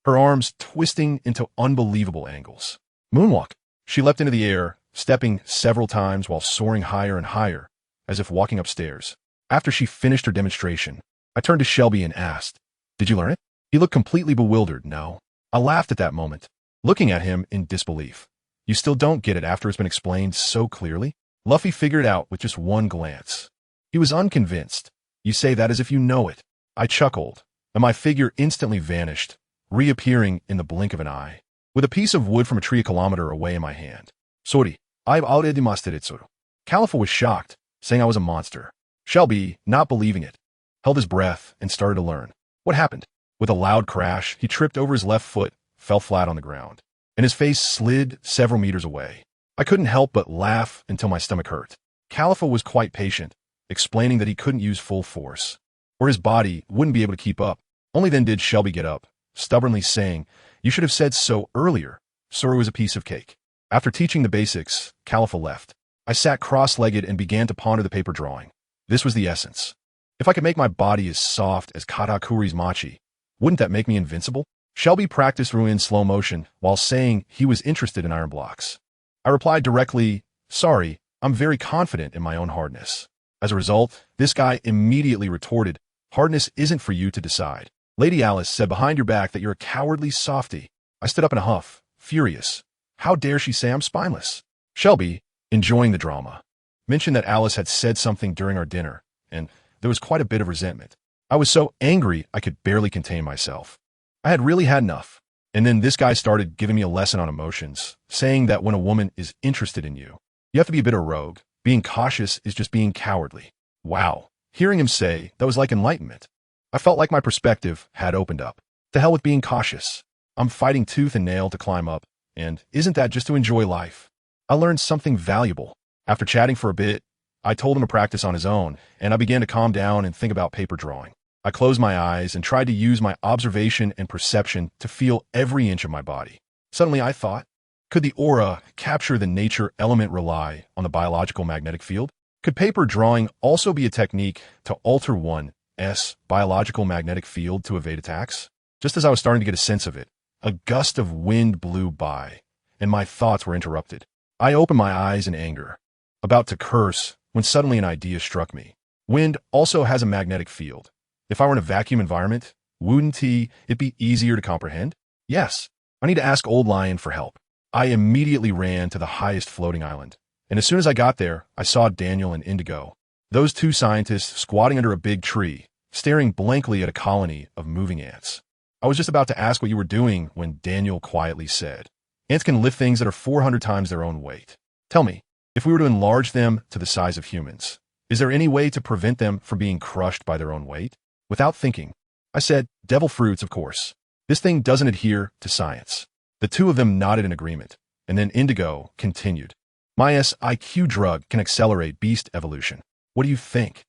her arms twisting into unbelievable angles. Moonwalk. She leapt into the air, stepping several times while soaring higher and higher, as if walking upstairs. After she finished her demonstration, I turned to Shelby and asked, did you learn it? He looked completely bewildered. No. I laughed at that moment, looking at him in disbelief. You still don't get it after it's been explained so clearly? Luffy figured it out with just one glance. He was unconvinced. You say that as if you know it. I chuckled, and my figure instantly vanished, reappearing in the blink of an eye, with a piece of wood from a tree a kilometer away in my hand. Sorry, I've already mastered it, Soro. Califa was shocked, saying I was a monster. Shelby, not believing it, held his breath and started to learn. What happened? With a loud crash, he tripped over his left foot, fell flat on the ground, and his face slid several meters away. I couldn't help but laugh until my stomach hurt. Califa was quite patient, explaining that he couldn't use full force, or his body wouldn't be able to keep up. Only then did Shelby get up, stubbornly saying, "You should have said so earlier." Soro was a piece of cake. After teaching the basics, Califa left. I sat cross-legged and began to ponder the paper drawing. This was the essence. If I could make my body as soft as Katakuri's machi, wouldn't that make me invincible? Shelby practiced Ruin slow motion while saying he was interested in iron blocks. I replied directly, "Sorry, I'm very confident in my own hardness." As a result, this guy immediately retorted, "Hardness isn't for you to decide. Lady Alice said behind your back that you're a cowardly softy." I stood up in a huff, furious. How dare she say I'm spineless? Shelby, enjoying the drama, mentioned that Alice had said something during our dinner, and there was quite a bit of resentment. I was so angry I could barely contain myself. I had really had enough. And then this guy started giving me a lesson on emotions, saying that when a woman is interested in you, you have to be a bit of a rogue. Being cautious is just being cowardly. Wow. Hearing him say that was like enlightenment. I felt like my perspective had opened up. To hell with being cautious. I'm fighting tooth and nail to climb up, and isn't that just to enjoy life? I learned something valuable. After chatting for a bit, I told him to practice on his own, and I began to calm down and think about paper drawing. I closed my eyes and tried to use my observation and perception to feel every inch of my body. Suddenly I thought, could the aura capture the nature element rely on the biological magnetic field? Could paper drawing also be a technique to alter one's biological magnetic field to evade attacks? Just as I was starting to get a sense of it, a gust of wind blew by, and my thoughts were interrupted. I opened my eyes in anger, about to curse, when suddenly an idea struck me. Wind also has a magnetic field. If I were in a vacuum environment, wouldn't it be easier to comprehend? Yes, I need to ask Old Lion for help. I immediately ran to the highest floating island, and as soon as I got there, I saw Daniel and Indigo, those two scientists squatting under a big tree, staring blankly at a colony of moving ants. I was just about to ask what you were doing when Daniel quietly said, "Ants can lift things that are 400 times their own weight. Tell me, if we were to enlarge them to the size of humans, is there any way to prevent them from being crushed by their own weight?" Without thinking, I said, "Devil fruits, of course. This thing doesn't adhere to science." The two of them nodded in agreement, and then Indigo continued, "My IQ drug can accelerate beast evolution. What do you think?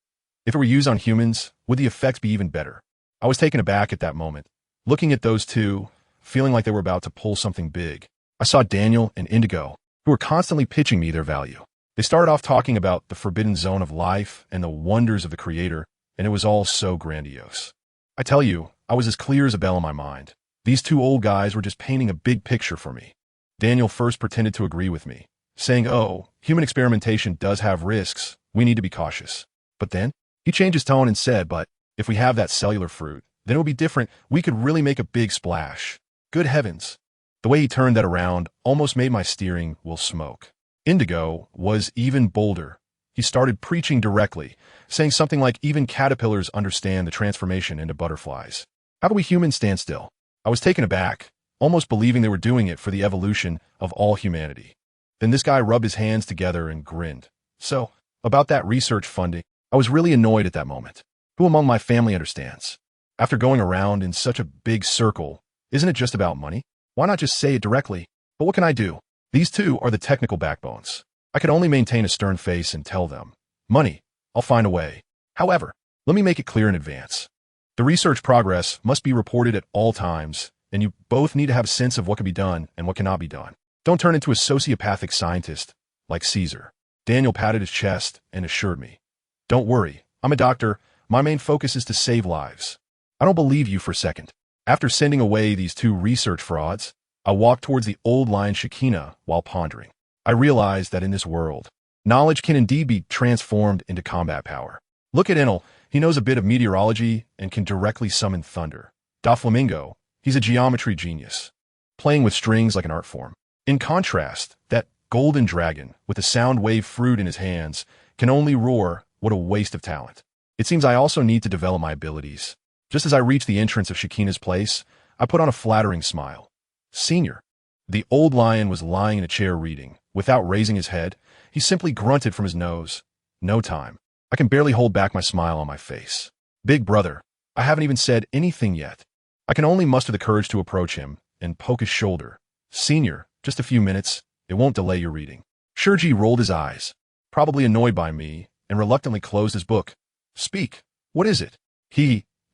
If it were used on humans, would the effects be even better?" I was taken aback at that moment, looking at those two, feeling like they were about to pull something big. I saw Daniel and Indigo, who were constantly pitching me their value. They started off talking about the forbidden zone of life and the wonders of the Creator, and it was all so grandiose. I tell you, I was as clear as a bell in my mind. These two old guys were just painting a big picture for me. Daniel first pretended to agree with me, saying, "Oh, human experimentation does have risks. We need to be cautious." But then, he changed his tone and said, "But if we have that cellular fruit, then it will be different. We could really make a big splash." Good heavens. The way he turned that around almost made my steering wheel smoke. Indigo was even bolder. He started preaching directly, saying something like even caterpillars understand the transformation into butterflies. How do we humans stand still? I was taken aback, almost believing they were doing it for the evolution of all humanity. Then this guy rubbed his hands together and grinned. So, about that research funding, I was really annoyed at that moment. Who among my family understands? After going around in such a big circle, isn't it just about money? Why not just say it directly? But what can I do? These two are the technical backbones. I could only maintain a stern face and tell them, "Money, I'll find a way." However, let me make it clear in advance. The research progress must be reported at all times, and you both need to have a sense of what can be done and what cannot be done. Don't turn into a sociopathic scientist like Caesar. Daniel patted his chest and assured me, "Don't worry, I'm a doctor. My main focus is to save lives." I don't believe you for a second. After sending away these two research frauds, I walked towards the old lion Shekinah while pondering. I realized that in this world, knowledge can indeed be transformed into combat power. Look at Enel. He knows a bit of meteorology and can directly summon thunder. Doflamingo, he's a geometry genius, playing with strings like an art form. In contrast, that golden dragon with a sound wave fruit in his hands can only roar. What a waste of talent. It seems I also need to develop my abilities. Just as I reached the entrance of Shekinah's place, I put on a flattering smile. "Senior, The old lion was lying in a chair reading. Without raising his head, he simply grunted from his nose. No time. I can barely hold back my smile on my face. Big brother, I haven't even said anything yet. I can only muster the courage to approach him and poke his shoulder. Senior, just a few minutes. It won't delay your reading. Shurji rolled his eyes, probably annoyed by me, and reluctantly closed his book. Speak. What is it?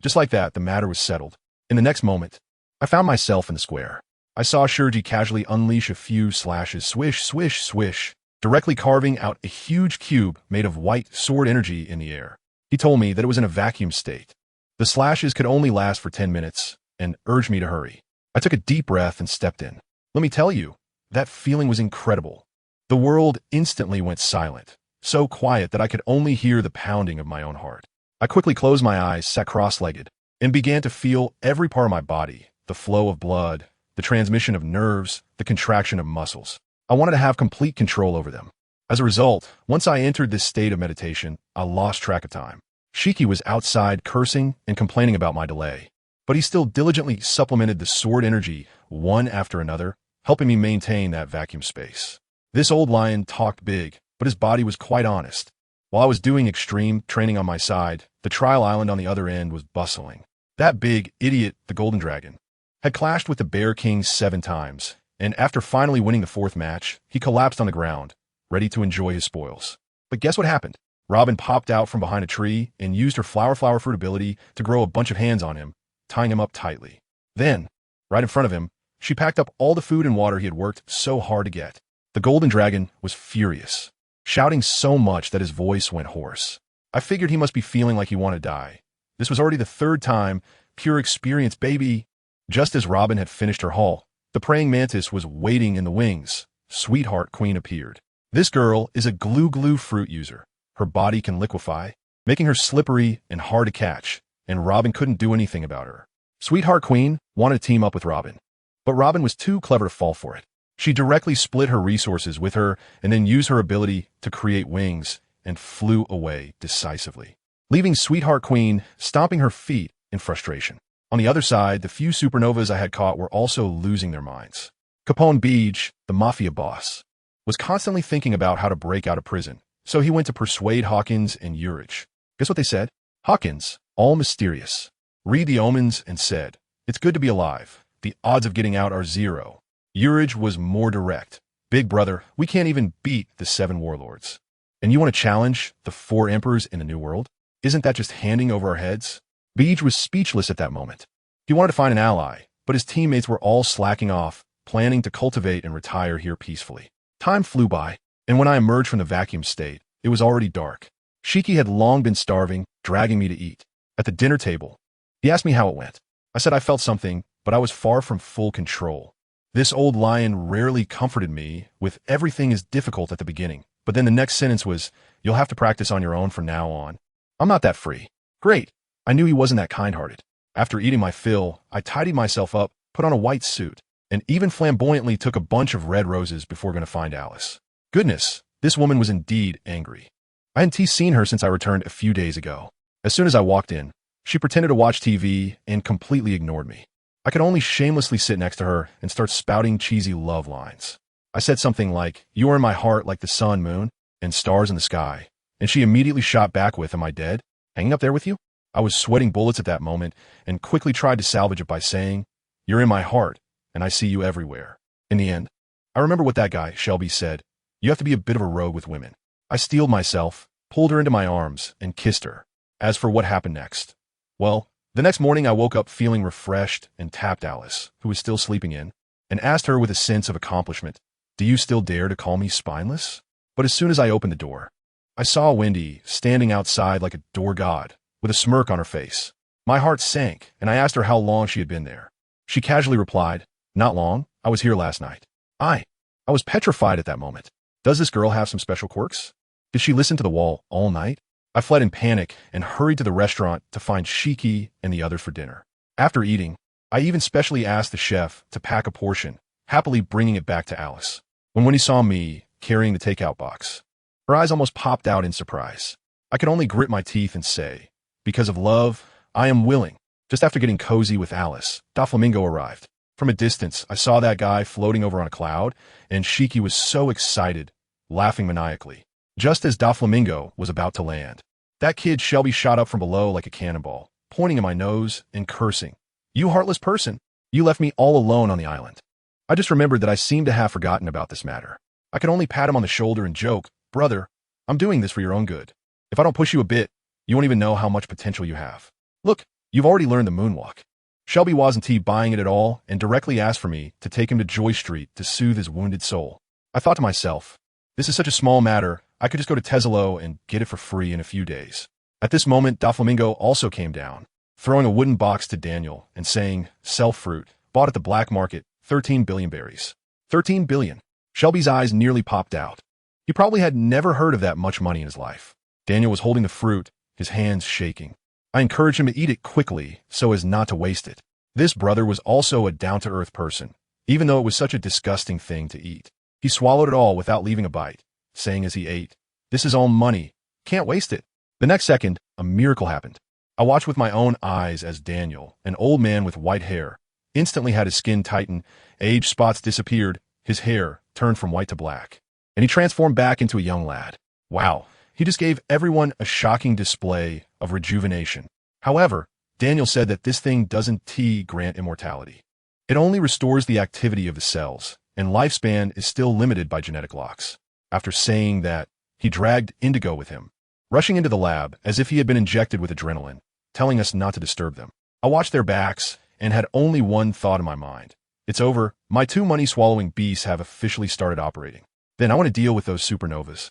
Just like that, the matter was settled. In the next moment, I found myself in the square. I saw Shurji casually unleash a few slashes, swish, swish, swish, directly carving out a huge cube made of white sword energy in the air. He told me that it was in a vacuum state. The slashes could only last for 10 minutes, and urged me to hurry. I took a deep breath and stepped in. Let me tell you, that feeling was incredible. The world instantly went silent, so quiet that I could only hear the pounding of my own heart. I quickly closed my eyes, sat cross-legged, and began to feel every part of my body, the flow of blood, the transmission of nerves, the contraction of muscles. I wanted to have complete control over them. As a result, once I entered this state of meditation, I lost track of time. Shiki was outside cursing and complaining about my delay, but he still diligently supplemented the sword energy one after another, helping me maintain that vacuum space. This old lion talked big, but his body was quite honest. While I was doing extreme training on my side, the trial island on the other end was bustling. That big idiot, the Golden Dragon, had clashed with the Bear King 7 times, and after finally winning the 4th match, he collapsed on the ground, ready to enjoy his spoils. But guess what happened? Robin popped out from behind a tree and used her flower fruit ability to grow a bunch of hands on him, tying him up tightly. Then, right in front of him, she packed up all the food and water he had worked so hard to get. The Golden Dragon was furious, shouting so much that his voice went hoarse. I figured he must be feeling like he wanted to die. This was already the 3rd time, pure experience, baby. Just as Robin had finished her haul, the praying mantis was waiting in the wings. Sweetheart Queen appeared. This girl is a glue fruit user. Her body can liquefy, making her slippery and hard to catch, and Robin couldn't do anything about her. Sweetheart Queen wanted to team up with Robin, but Robin was too clever to fall for it. She directly split her resources with her and then used her ability to create wings and flew away decisively, leaving Sweetheart Queen stomping her feet in frustration. On the other side, the few supernovas I had caught were also losing their minds. Capone Beach, the mafia boss, was constantly thinking about how to break out of prison, so he went to persuade Hawkins and Urich. Guess what they said? Hawkins, all mysterious, read the omens and said, "It's good to be alive. The odds of getting out are 0. Urich was more direct. Big brother, we can't even beat the 7 warlords. And you want to challenge the 4 emperors in the New World? Isn't that just handing over our heads? Beej was speechless at that moment. He wanted to find an ally, but his teammates were all slacking off, planning to cultivate and retire here peacefully. Time flew by, and when I emerged from the vacuum state, it was already dark. Shiki had long been starving, dragging me to eat. At the dinner table, he asked me how it went. I said I felt something, but I was far from full control. This old lion rarely comforted me with everything is difficult at the beginning, but then the next sentence was, "You'll have to practice on your own from now on." I'm not that free. Great. I knew he wasn't that kind-hearted. After eating my fill, I tidied myself up, put on a white suit, and even flamboyantly took a bunch of red roses before going to find Alice. Goodness, this woman was indeed angry. I hadn't seen her since I returned a few days ago. As soon as I walked in, she pretended to watch TV and completely ignored me. I could only shamelessly sit next to her and start spouting cheesy love lines. I said something like, "You are in my heart like the sun, moon, and stars in the sky," and she immediately shot back with, "Am I dead? Hanging up there with you?" I was sweating bullets at that moment and quickly tried to salvage it by saying, "You're in my heart, and I see you everywhere." In the end, I remember what that guy, Shelby, said. You have to be a bit of a rogue with women. I steeled myself, pulled her into my arms, and kissed her. As for what happened next, well, the next morning I woke up feeling refreshed and tapped Alice, who was still sleeping in, and asked her with a sense of accomplishment, "Do you still dare to call me spineless?" But as soon as I opened the door, I saw Wendy standing outside like a door god, with a smirk on her face. My heart sank, and I asked her how long she had been there. She casually replied, "Not long. I was here last night." I was petrified at that moment. Does this girl have some special quirks? Did she listen to the wall all night? I fled in panic and hurried to the restaurant to find Shiki and the others for dinner. After eating, I even specially asked the chef to pack a portion, happily bringing it back to Alice. When Wendy saw me carrying the takeout box, her eyes almost popped out in surprise. I could only grit my teeth and say, "Because of love, I am willing." Just after getting cozy with Alice, Doflamingo arrived. From a distance, I saw that guy floating over on a cloud, and Shiki was so excited, laughing maniacally, just as Doflamingo was about to land. That kid Shelby shot up from below like a cannonball, pointing at my nose and cursing. "You heartless person! You left me all alone on the island." I just remembered that I seemed to have forgotten about this matter. I could only pat him on the shoulder and joke, "Brother, I'm doing this for your own good. If I don't push you a bit, you won't even know how much potential you have. Look, you've already learned the moonwalk." Shelby wasn't buying it at all and directly asked for me to take him to Joy Street to soothe his wounded soul. I thought to myself, this is such a small matter, I could just go to Tesalo and get it for free in a few days. At this moment, Doflamingo also came down, throwing a wooden box to Daniel and saying, "Sell fruit, bought at the black market, 13 billion berries." 13 billion. Shelby's eyes nearly popped out. He probably had never heard of that much money in his life. Daniel was holding the fruit, his hands shaking. I encouraged him to eat it quickly so as not to waste it. This brother was also a down-to-earth person, even though it was such a disgusting thing to eat. He swallowed it all without leaving a bite, saying as he ate, "This is all money. Can't waste it." The next second, a miracle happened. I watched with my own eyes as Daniel, an old man with white hair, instantly had his skin tighten, age spots disappeared, his hair turned from white to black, and he transformed back into a young lad. Wow, he just gave everyone a shocking display of rejuvenation. However, Daniel said that this thing doesn't grant immortality. It only restores the activity of the cells, and lifespan is still limited by genetic locks. After saying that, he dragged Indigo with him, rushing into the lab as if he had been injected with adrenaline, telling us not to disturb them. I watched their backs and had only one thought in my mind. It's over. My two money-swallowing beasts have officially started operating. Then I want to deal with those supernovas.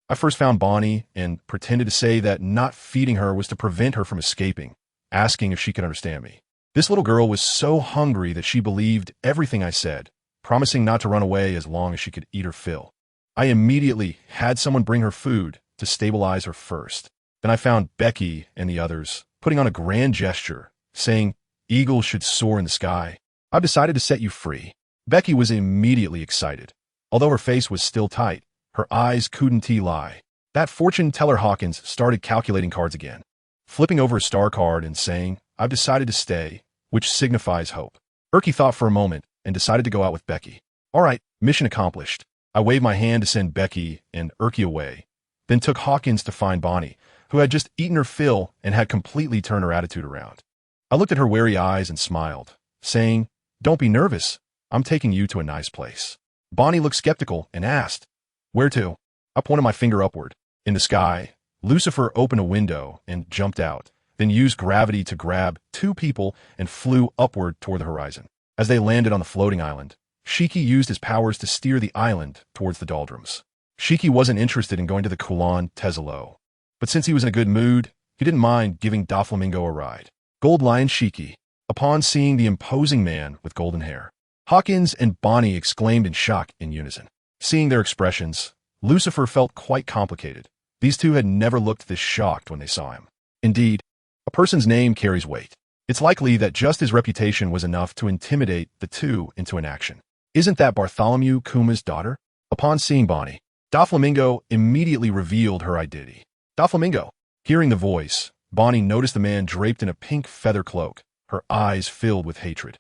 I first found Bonnie and pretended to say that not feeding her was to prevent her from escaping, asking if she could understand me. This little girl was so hungry that she believed everything I said, promising not to run away as long as she could eat her fill. I immediately had someone bring her food to stabilize her first. Then I found Becky and the others putting on a grand gesture, saying, "Eagles should soar in the sky. I've decided to set you free." Becky was immediately excited. Although her face was still tight, her eyes couldn't lie. That fortune teller Hawkins started calculating cards again, flipping over a star card and saying, "I've decided to stay," which signifies hope. Erky thought for a moment and decided to go out with Becky. All right, mission accomplished. I waved my hand to send Becky and Erky away, then took Hawkins to find Bonnie, who had just eaten her fill and had completely turned her attitude around. I looked at her wary eyes and smiled, saying, "Don't be nervous. I'm taking you to a nice place." Bonnie looked skeptical and asked, "Where to?" I pointed my finger upward. In the sky, Lucifer opened a window and jumped out, then used gravity to grab two people and flew upward toward the horizon. As they landed on the floating island, Shiki used his powers to steer the island towards the doldrums. Shiki wasn't interested in going to the Kulan Tesalo, but since he was in a good mood, he didn't mind giving Doflamingo a ride. Gold Lion Shiki, upon seeing the imposing man with golden hair. Hawkins and Bonnie exclaimed in shock in unison. Seeing their expressions, Lucifer felt quite complicated. These two had never looked this shocked when they saw him. Indeed, a person's name carries weight. It's likely that just his reputation was enough to intimidate the two into an action. Isn't that Bartholomew Kuma's daughter? Upon seeing Bonnie, Doflamingo immediately revealed her identity. Doflamingo. Hearing the voice, Bonnie noticed the man draped in a pink feather cloak, her eyes filled with hatred.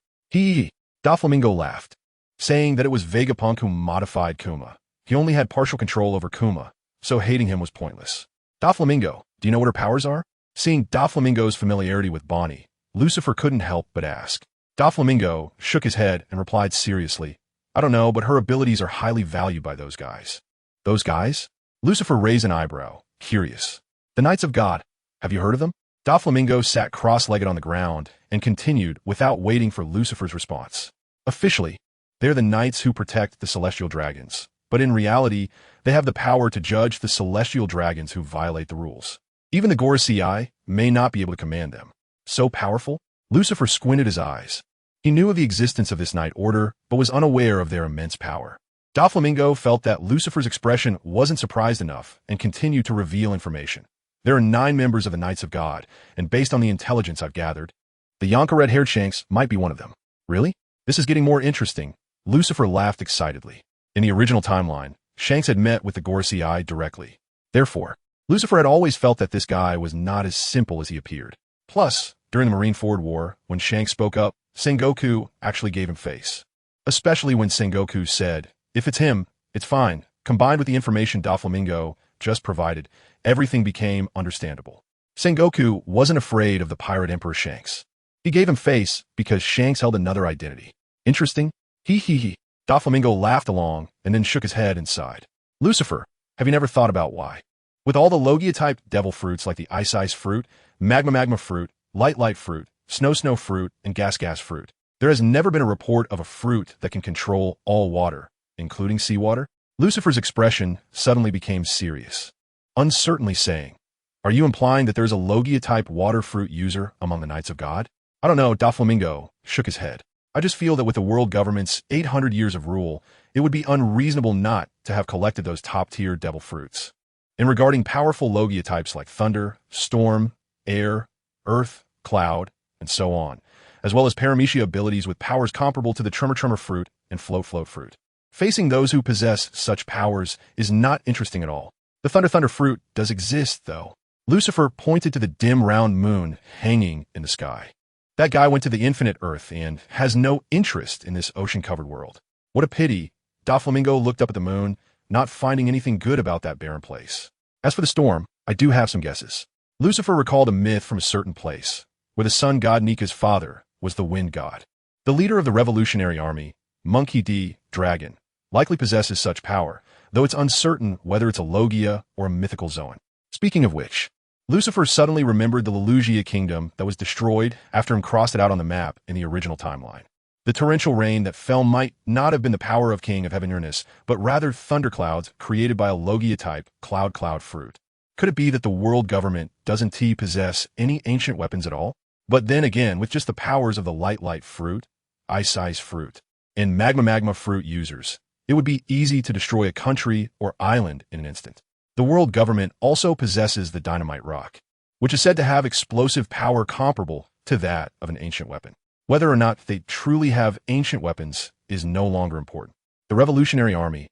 Doflamingo laughed, saying that it was Vegapunk who modified Kuma. He only had partial control over Kuma, so hating him was pointless. Doflamingo, do you know what her powers are? Seeing Doflamingo's familiarity with Bonnie, Lucifer couldn't help but ask. Doflamingo shook his head and replied seriously, "I don't know, but her abilities are highly valued by those guys." Those guys? Lucifer raised an eyebrow, curious. The Knights of God. Have you heard of them? Doflamingo sat cross-legged on the ground and continued without waiting for Lucifer's response. Officially, they're the knights who protect the celestial dragons, but in reality, they have the power to judge the celestial dragons who violate the rules. Even the Gorosei may not be able to command them. So powerful? Lucifer squinted his eyes. He knew of the existence of this knight order, but was unaware of their immense power. Doflamingo felt that Lucifer's expression wasn't surprised enough and continued to reveal information. There are 9 members of the Knights of God, and based on the intelligence I've gathered, the Yonka red-haired Shanks might be one of them. Really? This is getting more interesting. Lucifer laughed excitedly. In the original timeline, Shanks had met with the Gorosei directly. Therefore, Lucifer had always felt that this guy was not as simple as he appeared. Plus, during the Marineford War, when Shanks spoke up, Sengoku actually gave him face. Especially when Sengoku said, "If it's him, it's fine." Combined with the information Doflamingo just provided, everything became understandable. Sengoku wasn't afraid of the pirate Emperor Shanks. He gave him face because Shanks held another identity. Interesting? Hee hee hee. Doflamingo laughed along and then shook his head and sighed. Lucifer, have you never thought about why? With all the Logia-type devil fruits like the Ice fruit, Magma fruit, Light fruit, Snow fruit, and Gas fruit, there has never been a report of a fruit that can control all water, including seawater. Lucifer's expression suddenly became serious, uncertainly saying, "Are you implying that there's a Logia-type water fruit user among the Knights of God?" "I don't know," Doflamingo shook his head. "I just feel that with the world government's 800 years of rule, it would be unreasonable not to have collected those top-tier devil fruits. And regarding powerful Logia types like thunder, storm, air, earth, cloud, and so on, as well as paramecia abilities with powers comparable to the Tremor fruit and Float fruit. Facing those who possess such powers is not interesting at all. The Thunder fruit does exist, though." Lucifer pointed to the dim round moon hanging in the sky. "That guy went to the infinite Earth and has no interest in this ocean-covered world. What a pity." Doflamingo looked up at the moon, not finding anything good about that barren place. "As for the storm, I do have some guesses." Lucifer recalled a myth from a certain place, where the sun god Nika's father was the wind god. The leader of the revolutionary army, Monkey D. Dragon, likely possesses such power, though it's uncertain whether it's a Logia or a mythical Zoan. Speaking of which, Lucifer suddenly remembered the Lelugia kingdom that was destroyed after him crossed it out on the map in the original timeline. The torrential rain that fell might not have been the power of King of Heaven Uranus, but rather thunderclouds created by a Logia-type cloud fruit. Could it be that the world government doesn't possess any ancient weapons at all? But then again, with just the powers of the Light fruit, Ice fruit, and Magma fruit users, it would be easy to destroy a country or island in an instant. The world government also possesses the dynamite rock, which is said to have explosive power comparable to that of an ancient weapon. Whether or not they truly have ancient weapons is no longer important. The Revolutionary Army,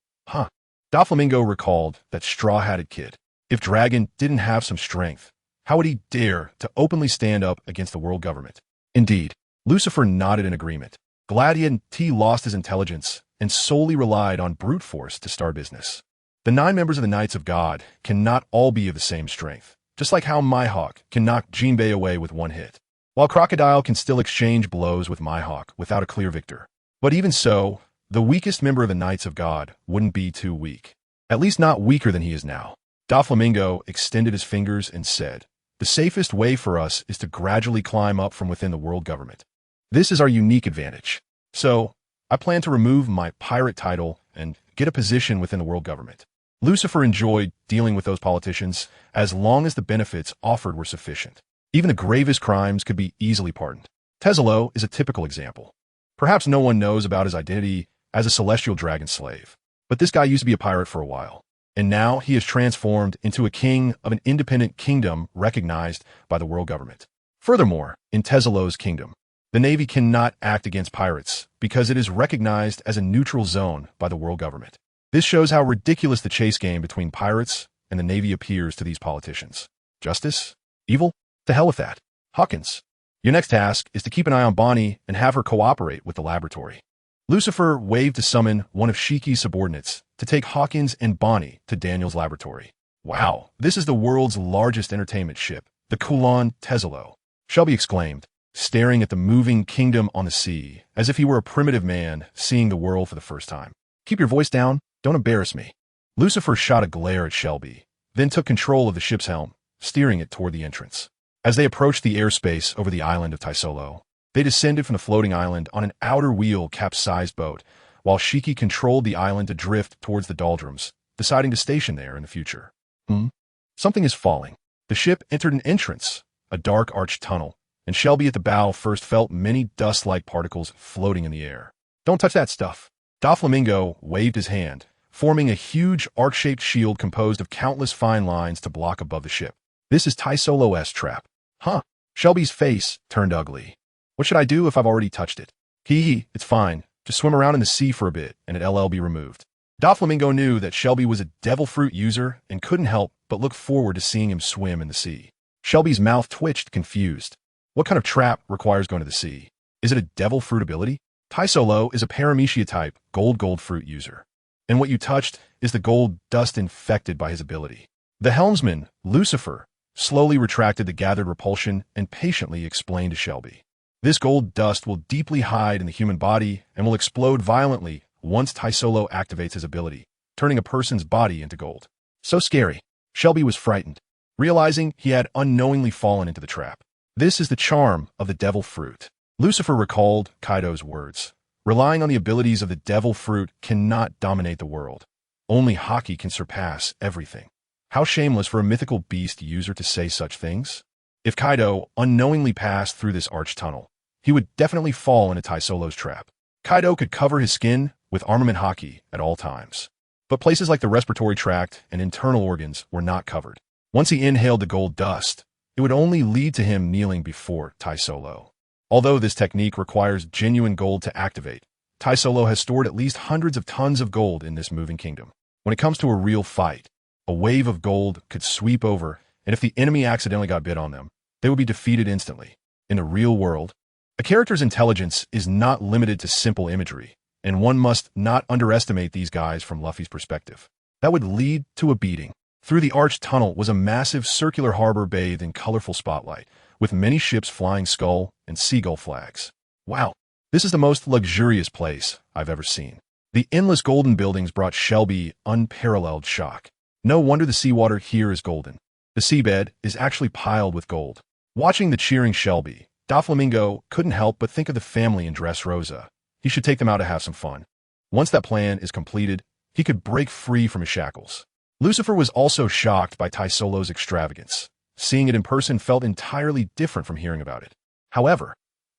Doflamingo recalled that straw-hatted kid. If Dragon didn't have some strength, how would he dare to openly stand up against the world government? Indeed, Lucifer nodded in agreement. Gladian T lost his intelligence and solely relied on brute force to start business. The 9 members of the Knights of God cannot all be of the same strength, just like how Mihawk can knock Jinbei away with one hit, while Crocodile can still exchange blows with Mihawk without a clear victor. But even so, the weakest member of the Knights of God wouldn't be too weak, at least not weaker than he is now. Doflamingo extended his fingers and said, "The safest way for us is to gradually climb up from within the world government. This is our unique advantage. So, I plan to remove my pirate title and get a position within the world government." Lucifer enjoyed dealing with those politicians as long as the benefits offered were sufficient. Even the gravest crimes could be easily pardoned. Tezzalo is a typical example. Perhaps no one knows about his identity as a celestial dragon slave, but this guy used to be a pirate for a while, and now he is transformed into a king of an independent kingdom recognized by the world government. Furthermore, in Tezzalo's kingdom, the Navy cannot act against pirates because it is recognized as a neutral zone by the world government. This shows how ridiculous the chase game between pirates and the Navy appears to these politicians. Justice? Evil? To hell with that. Hawkins, your next task is to keep an eye on Bonnie and have her cooperate with the laboratory. Lucifer waved to summon one of Shiki's subordinates to take Hawkins and Bonnie to Daniel's laboratory. Wow, this is the world's largest entertainment ship, the Kulon Tezzalo, Shelby exclaimed, staring at the moving kingdom on the sea as if he were a primitive man seeing the world for the first time. "Keep your voice down. Don't embarrass me." Lucifer shot a glare at Shelby, then took control of the ship's helm, steering it toward the entrance. As they approached the airspace over the island of Taisolo, they descended from the floating island on an outer wheel capsized boat, while Shiki controlled the island to drift towards the doldrums, deciding to station there in the future. Something is falling. The ship entered an entrance, a dark arched tunnel, and Shelby at the bow first felt many dust-like particles floating in the air. "Don't touch that stuff." Doflamingo waved his hand, forming a huge arc-shaped shield composed of countless fine lines to block above the ship. "This is Taisolo's trap." Shelby's face turned ugly. "What should I do if I've already touched it?" It's fine. Just swim around in the sea for a bit, and it'll be removed." Doflamingo knew that Shelby was a devil fruit user and couldn't help but look forward to seeing him swim in the sea. Shelby's mouth twitched, confused. What kind of trap requires going to the sea? Is it a devil fruit ability? Taisolo is a paramecia type gold fruit user. And what you touched is the gold dust infected by his ability. The helmsman, Lucifer, slowly retracted the gathered repulsion and patiently explained to Shelby. This gold dust will deeply hide in the human body and will explode violently once Taisolo activates his ability, turning a person's body into gold. So scary. Shelby was frightened, realizing he had unknowingly fallen into the trap. This is the charm of the devil fruit. Lucifer recalled Kaido's words. Relying on the abilities of the devil fruit cannot dominate the world. Only Haki can surpass everything. How shameless for a mythical beast user to say such things. If Kaido unknowingly passed through this arch tunnel, he would definitely fall into Taisolo's trap. Kaido could cover his skin with armament Haki at all times. But places like the respiratory tract and internal organs were not covered. Once he inhaled the gold dust, it would only lead to him kneeling before Taisolo. Although this technique requires genuine gold to activate, Taisolo has stored at least hundreds of tons of gold in this moving kingdom. When it comes to a real fight, a wave of gold could sweep over, and if the enemy accidentally got bid on them, they would be defeated instantly. In the real world, a character's intelligence is not limited to simple imagery, and one must not underestimate these guys from Luffy's perspective. That would lead to a beating. Through the arched tunnel was a massive circular harbor bathed in colorful spotlight, with many ships flying skull and seagull flags. Wow, this is the most luxurious place I've ever seen. The endless golden buildings brought Shelby unparalleled shock. No wonder the seawater here is golden. The seabed is actually piled with gold. Watching the cheering Shelby, Doflamingo couldn't help but think of the family in Dressrosa. He should take them out to have some fun. Once that plan is completed, he could break free from his shackles. Lucifer was also shocked by Taisolo's extravagance. Seeing it in person felt entirely different from hearing about it. However,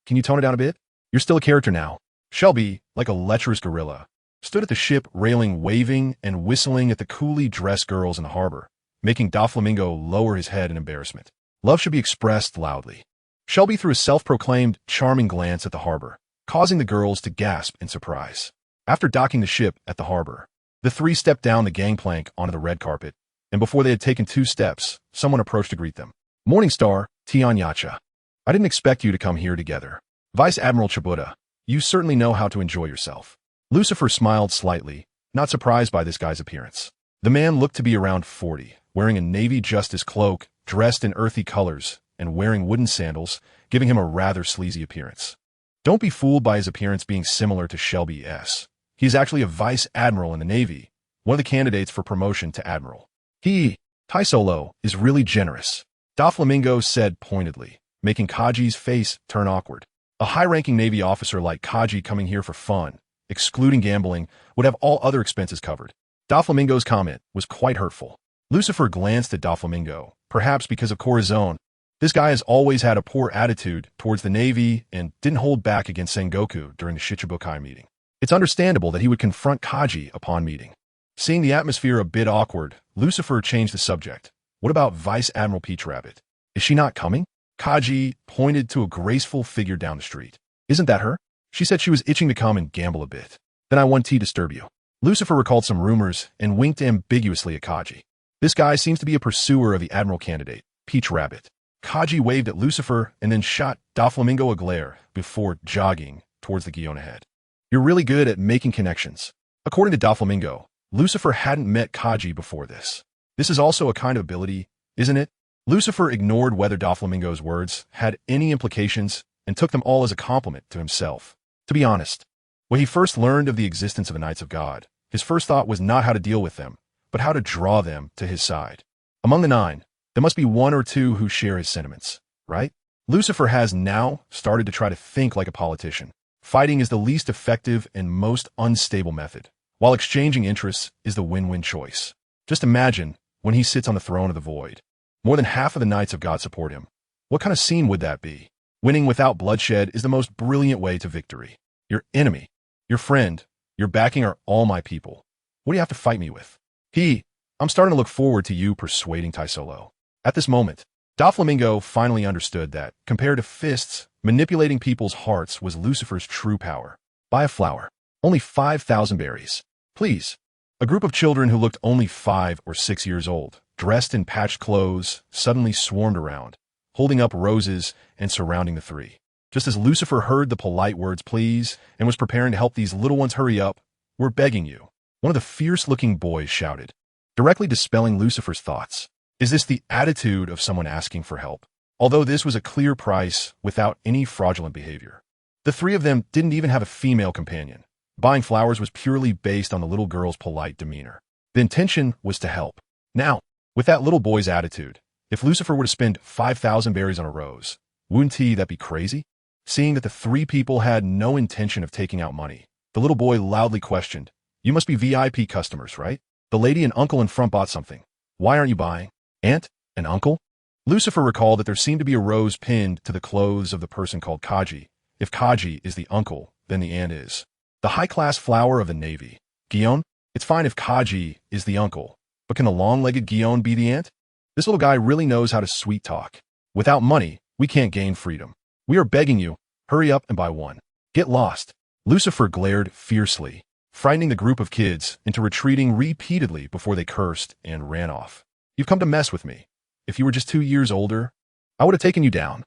can you tone it down a bit? You're still a character now. Shelby, like a lecherous gorilla, stood at the ship railing, waving and whistling at the coolly dressed girls in the harbor, making Doflamingo lower his head in embarrassment. Love should be expressed loudly. Shelby threw a self-proclaimed charming glance at the harbor, causing the girls to gasp in surprise. After docking the ship at the harbor, the three stepped down the gangplank onto the red carpet, and before they had taken 2 steps, someone approached to greet them. Morningstar, Tianyacha. I didn't expect you to come here together. Vice Admiral Chibuta, you certainly know how to enjoy yourself. Lucifer smiled slightly, not surprised by this guy's appearance. The man looked to be around 40, wearing a navy justice cloak, dressed in earthy colors, and wearing wooden sandals, giving him a rather sleazy appearance. Don't be fooled by his appearance being similar to Shelby S. He is actually a vice admiral in the Navy, one of the candidates for promotion to admiral. Taisolo, is really generous, Doflamingo said pointedly, making Kaji's face turn awkward. A high-ranking Navy officer like Kaji coming here for fun, excluding gambling, would have all other expenses covered. Doflamingo's comment was quite hurtful. Lucifer glanced at Doflamingo, perhaps because of Corazon. This guy has always had a poor attitude towards the Navy and didn't hold back against Sengoku during the Shichibukai meeting. It's understandable that he would confront Kaji upon meeting. Seeing the atmosphere a bit awkward, Lucifer changed the subject. What about Vice Admiral Peach Rabbit? Is she not coming? Kaji pointed to a graceful figure down the street. Isn't that her? She said she was itching to come and gamble a bit. Then I won't disturb you. Lucifer recalled some rumors and winked ambiguously at Kaji. This guy seems to be a pursuer of the Admiral candidate, Peach Rabbit. Kaji waved at Lucifer and then shot Doflamingo a glare before jogging towards the Gion ahead. You're really good at making connections. According to Doflamingo, Lucifer hadn't met Kaji before this. This is also a kind of ability, isn't it? Lucifer ignored whether Doflamingo's words had any implications and took them all as a compliment to himself. To be honest, when he first learned of the existence of the Knights of God, his first thought was not how to deal with them, but how to draw them to his side. Among the 9, there must be 1 or 2 who share his sentiments, right? Lucifer has now started to try to think like a politician. Fighting is the least effective and most unstable method, while exchanging interests is the win-win choice. Just imagine when he sits on the throne of the void. More than half of the Knights of God support him. What kind of scene would that be? Winning without bloodshed is the most brilliant way to victory. Your enemy, your friend, your backing are all my people. What do you have to fight me with? I'm starting to look forward to you persuading Taisolo. At this moment, Doflamingo finally understood that, compared to fists, manipulating people's hearts was Lucifer's true power. Buy a flower. Only 5,000 berries. Please. A group of children who looked only 5 or 6 years old, dressed in patched clothes, suddenly swarmed around, holding up roses and surrounding the 3. Just as Lucifer heard the polite words please and was preparing to help these little ones hurry up, "We're begging you," one of the fierce-looking boys shouted, directly dispelling Lucifer's thoughts. Is this the attitude of someone asking for help? Although this was a clear price without any fraudulent behavior. The three of them didn't even have a female companion. Buying flowers was purely based on the little girl's polite demeanor. The intention was to help. Now, with that little boy's attitude, if Lucifer were to spend 5,000 berries on a rose, wouldn't that be crazy? Seeing that the three people had no intention of taking out money, the little boy loudly questioned, "You must be VIP customers, right? The lady and uncle in front bought something. Why aren't you buying? Aunt and uncle?" Lucifer recalled that there seemed to be a rose pinned to the clothes of the person called Kaji. If Kaji is the uncle, then the aunt is the high-class flower of the Navy. Guion? It's fine if Kaji is the uncle, but can the long-legged Guion be the aunt? This little guy really knows how to sweet talk. Without money, we can't gain freedom. We are begging you, hurry up and buy one. Get lost. Lucifer glared fiercely, frightening the group of kids into retreating repeatedly before they cursed and ran off. You've come to mess with me. If you were just 2 years older, I would have taken you down.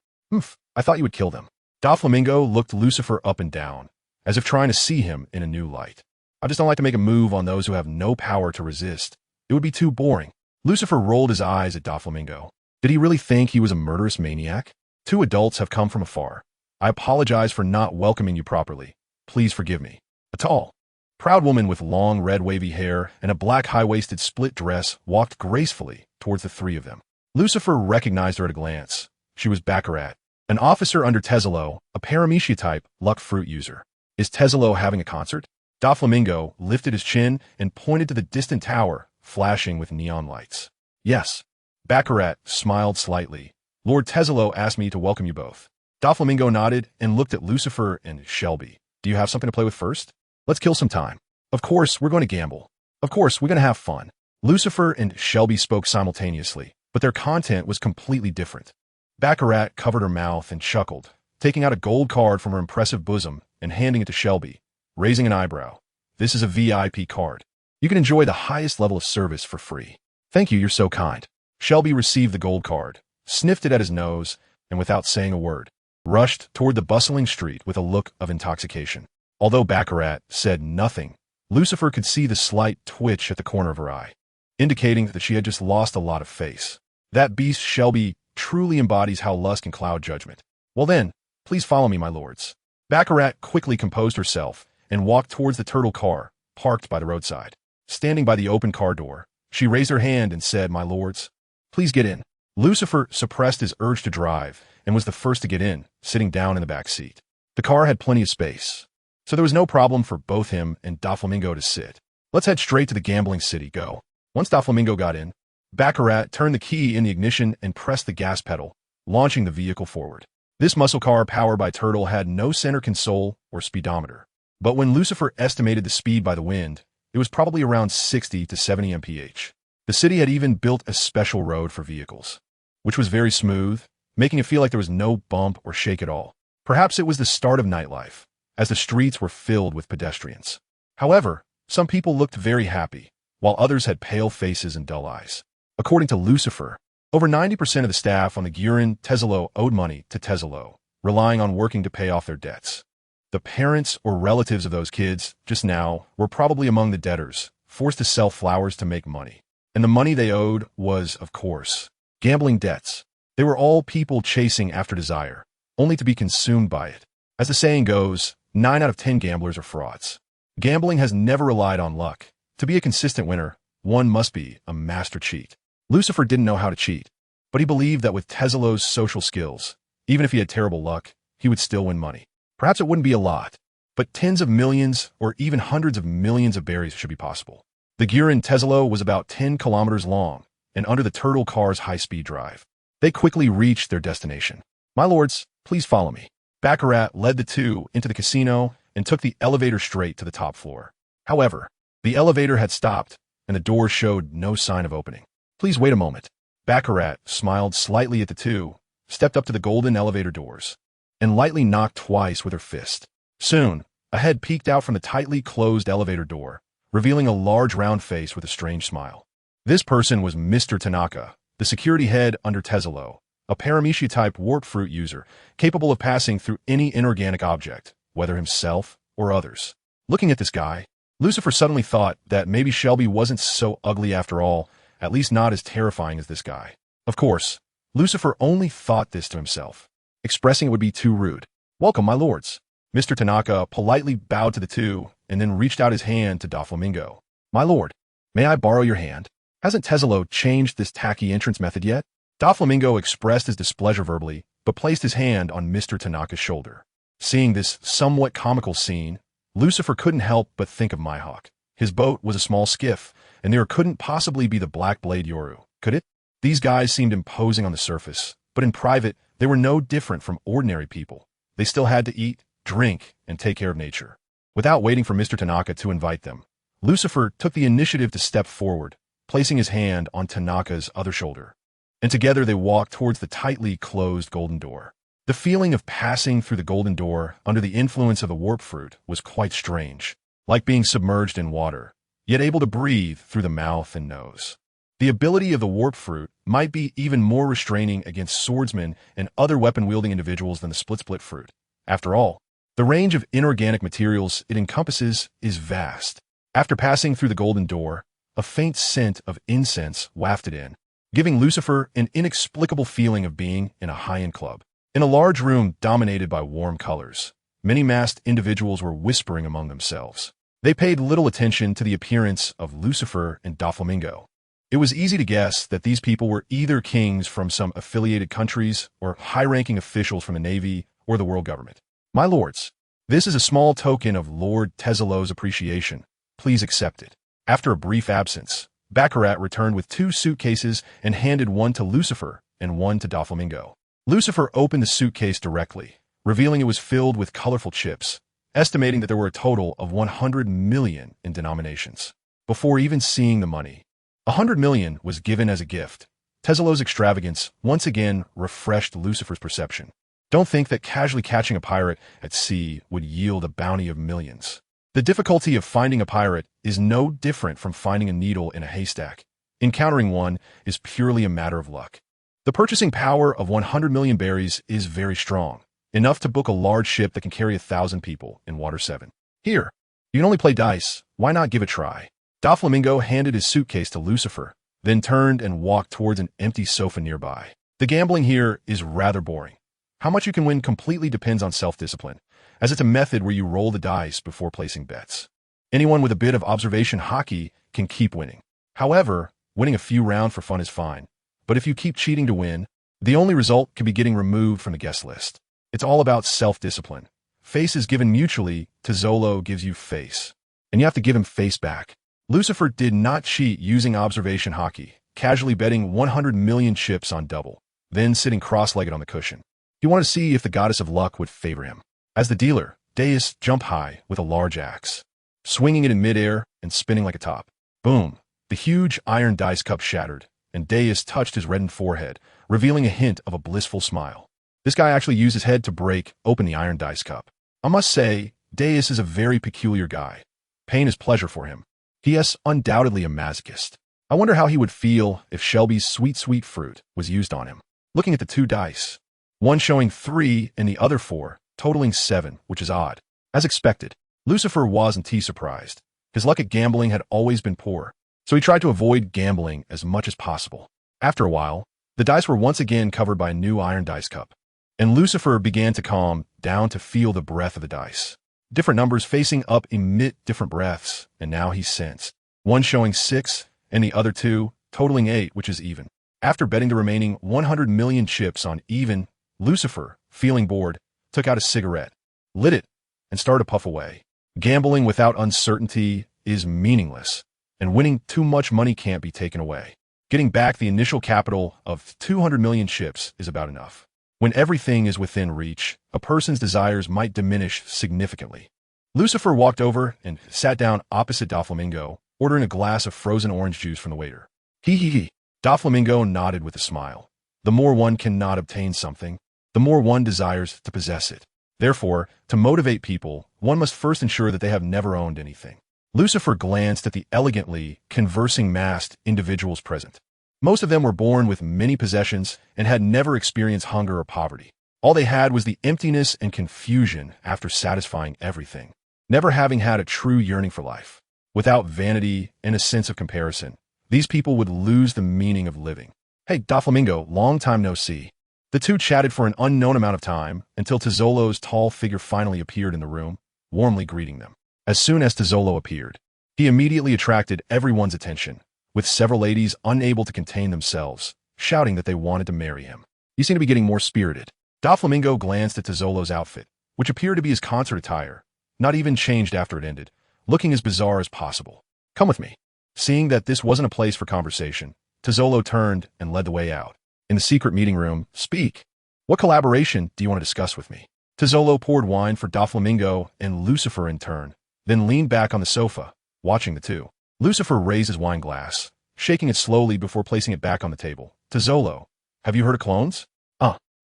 I thought you would kill them. Doflamingo looked Lucifer up and down, as if trying to see him in a new light. I just don't like to make a move on those who have no power to resist. It would be too boring. Lucifer rolled his eyes at Doflamingo. Did he really think he was a murderous maniac? 2 adults have come from afar. I apologize for not welcoming you properly. Please forgive me. A tall, proud woman with long red wavy hair and a black high-waisted split dress walked gracefully towards the three of them. Lucifer recognized her at a glance. She was Baccarat, an officer under Tezzalo, a Paramecia type luck fruit user. Is Tezzalo having a concert? Doflamingo lifted his chin and pointed to the distant tower, flashing with neon lights. Yes. Baccarat smiled slightly. Lord Tezzalo asked me to welcome you both. Doflamingo nodded and looked at Lucifer and Shelby. Do you have something to play with first? Let's kill some time. Of course, we're going to gamble. Of course, we're going to have fun. Lucifer and Shelby spoke simultaneously, but their content was completely different. Baccarat covered her mouth and chuckled, taking out a gold card from her impressive bosom and handing it to Shelby, raising an eyebrow. This is a VIP card. You can enjoy the highest level of service for free. Thank you, you're so kind. Shelby received the gold card, sniffed it at his nose, and without saying a word, rushed toward the bustling street with a look of intoxication. Although Baccarat said nothing, Lucifer could see the slight twitch at the corner of her eye, indicating that she had just lost a lot of face. That beast Shelby truly embodies how lust can cloud judgment. Well then, please follow me, my lords. Baccarat quickly composed herself and walked towards the turtle car, parked by the roadside. Standing by the open car door, she raised her hand and said, "My lords, please get in." Lucifer suppressed his urge to drive and was the first to get in, sitting down in the back seat. The car had plenty of space, so there was no problem for both him and Doflamingo to sit. Let's head straight to the gambling city, go. Once Doflamingo got in, Baccarat turned the key in the ignition and pressed the gas pedal, launching the vehicle forward. This muscle car powered by Turtle had no center console or speedometer, but when Lucifer estimated the speed by the wind, it was probably around 60 to 70 mph. The city had even built a special road for vehicles, which was very smooth, making it feel like there was no bump or shake at all. Perhaps it was the start of nightlife, as the streets were filled with pedestrians. However, some people looked very happy, while others had pale faces and dull eyes. According to Lucifer, over 90% of the staff on the Guion Tezzalo owed money to Tezzalo, relying on working to pay off their debts. The parents or relatives of those kids, just now, were probably among the debtors, forced to sell flowers to make money. And the money they owed was, of course, gambling debts. They were all people chasing after desire, only to be consumed by it. As the saying goes, 9 out of 10 gamblers are frauds. Gambling has never relied on luck. To be a consistent winner, one must be a master cheat. Lucifer didn't know how to cheat, but he believed that with Tezzalo's social skills, even if he had terrible luck, he would still win money. Perhaps it wouldn't be a lot, but tens of millions or even hundreds of millions of berries should be possible. The Guion Tezzalo was about 10 kilometers long and under the turtle car's high-speed drive. They quickly reached their destination. My lords, please follow me. Baccarat led the two into the casino and took the elevator straight to the top floor. However, the elevator had stopped and the door showed no sign of opening. Please wait a moment. Baccarat smiled slightly at the two, stepped up to the golden elevator doors, and lightly knocked twice with her fist. Soon, a head peeked out from the tightly closed elevator door, revealing a large round face with a strange smile. This person was Mr. Tanaka, the security head under Tezzalo, a Mythical Type warp fruit user, capable of passing through any inorganic object, whether himself or others. Looking at this guy, Lucifer suddenly thought that maybe Shelby wasn't so ugly after all, at least not as terrifying as this guy. Of course, Lucifer only thought this to himself. Expressing it would be too rude. "Welcome, my lords." Mr. Tanaka politely bowed to the two and then reached out his hand to Doflamingo. "My lord, may I borrow your hand? Hasn't Tesla changed this tacky entrance method yet?" Doflamingo expressed his displeasure verbally, but placed his hand on Mr. Tanaka's shoulder. Seeing this somewhat comical scene, Lucifer couldn't help but think of Mihawk. His boat was a small skiff, and there couldn't possibly be the Black Blade Yoru, could it? These guys seemed imposing on the surface, but in private, they were no different from ordinary people. They still had to eat, drink, and take care of nature. Without waiting for Mr. Tanaka to invite them, Lucifer took the initiative to step forward, placing his hand on Tanaka's other shoulder. And together they walked towards the tightly closed golden door. The feeling of passing through the golden door under the influence of the warp fruit was quite strange, like being submerged in water, yet able to breathe through the mouth and nose. The ability of the warp fruit might be even more restraining against swordsmen and other weapon-wielding individuals than the split fruit. After all, the range of inorganic materials it encompasses is vast. After passing through the golden door, a faint scent of incense wafted in, giving Lucifer an inexplicable feeling of being in a high-end club. In a large room dominated by warm colors, many masked individuals were whispering among themselves. They paid little attention to the appearance of Lucifer and Doflamingo. It was easy to guess that these people were either kings from some affiliated countries or high-ranking officials from the Navy or the world government. "My lords, this is a small token of Lord Teselo's appreciation. Please accept it." After a brief absence, Baccarat returned with 2 suitcases and handed one to Lucifer and one to Doflamingo. Lucifer opened the suitcase directly, revealing it was filled with colorful chips, estimating that there were a total of 100 million in denominations. Before even seeing the money, 100 million was given as a gift. Teselo's extravagance once again refreshed Lucifer's perception. Don't think that casually catching a pirate at sea would yield a bounty of millions. The difficulty of finding a pirate is no different from finding a needle in a haystack. Encountering one is purely a matter of luck. The purchasing power of 100 million berries is very strong, enough to book a large ship that can carry 1,000 people in Water 7. "Here, you can only play dice. Why not give it a try?" Doflamingo handed his suitcase to Lucifer, then turned and walked towards an empty sofa nearby. The gambling here is rather boring. How much you can win completely depends on self-discipline, as it's a method where you roll the dice before placing bets. Anyone with a bit of observation hockey can keep winning. However, winning a few rounds for fun is fine. But if you keep cheating to win, the only result can be getting removed from the guest list. It's all about self-discipline. Face is given mutually to Zolo gives you face, and you have to give him face back. Lucifer did not cheat using observation hockey, casually betting 100 million chips on double, then sitting cross-legged on the cushion. He wanted to see if the goddess of luck would favor him. As the dealer, Deus jumped high with a large axe, swinging it in midair and spinning like a top. Boom! The huge iron dice cup shattered, and Deus touched his reddened forehead, revealing a hint of a blissful smile. This guy actually used his head to break open the iron dice cup. I must say, Deus is a very peculiar guy. Pain is pleasure for him. He is undoubtedly a masochist. I wonder how he would feel if Shelby's sweet fruit was used on him. Looking at the 2 dice, one showing 3 and the other 4, totaling 7, which is odd. As expected, Lucifer wasn't too surprised. His luck at gambling had always been poor, so he tried to avoid gambling as much as possible. After a while, the dice were once again covered by a new iron dice cup, and Lucifer began to calm down to feel the breath of the dice. Different numbers facing up emit different breaths, and now he sensed. One showing 6, and the other 2, totaling 8, which is even. After betting the remaining 100 million chips on even, Lucifer, feeling bored, took out a cigarette, lit it, and started to puff away. Gambling without uncertainty is meaningless, and winning too much money can't be taken away. Getting back the initial capital of 200 million chips is about enough. When everything is within reach, a person's desires might diminish significantly. Lucifer walked over and sat down opposite Doflamingo, ordering a glass of frozen orange juice from the waiter. He. Doflamingo nodded with a smile. The more one cannot obtain something, the more one desires to possess it. Therefore, to motivate people, one must first ensure that they have never owned anything. Lucifer glanced at the elegantly conversing masked individuals present. Most of them were born with many possessions and had never experienced hunger or poverty. All they had was the emptiness and confusion after satisfying everything, never having had a true yearning for life. Without vanity and a sense of comparison, these people would lose the meaning of living. Hey, Doflamingo, long time no see. The two chatted for an unknown amount of time until Tizzolo's tall figure finally appeared in the room, warmly greeting them. As soon as Tizzolo appeared, he immediately attracted everyone's attention, with several ladies unable to contain themselves, shouting that they wanted to marry him. You seem to be getting more spirited. Doflamingo glanced at Tizzolo's outfit, which appeared to be his concert attire, not even changed after it ended, looking as bizarre as possible. Come with me. Seeing that this wasn't a place for conversation, Tizzolo turned and led the way out. In the secret meeting room, speak. What collaboration do you want to discuss with me? Tizzolo poured wine for Doflamingo and Lucifer in turn, then leaned back on the sofa, watching the two. Lucifer raised his wine glass, shaking it slowly before placing it back on the table. Tizzolo, have you heard of clones?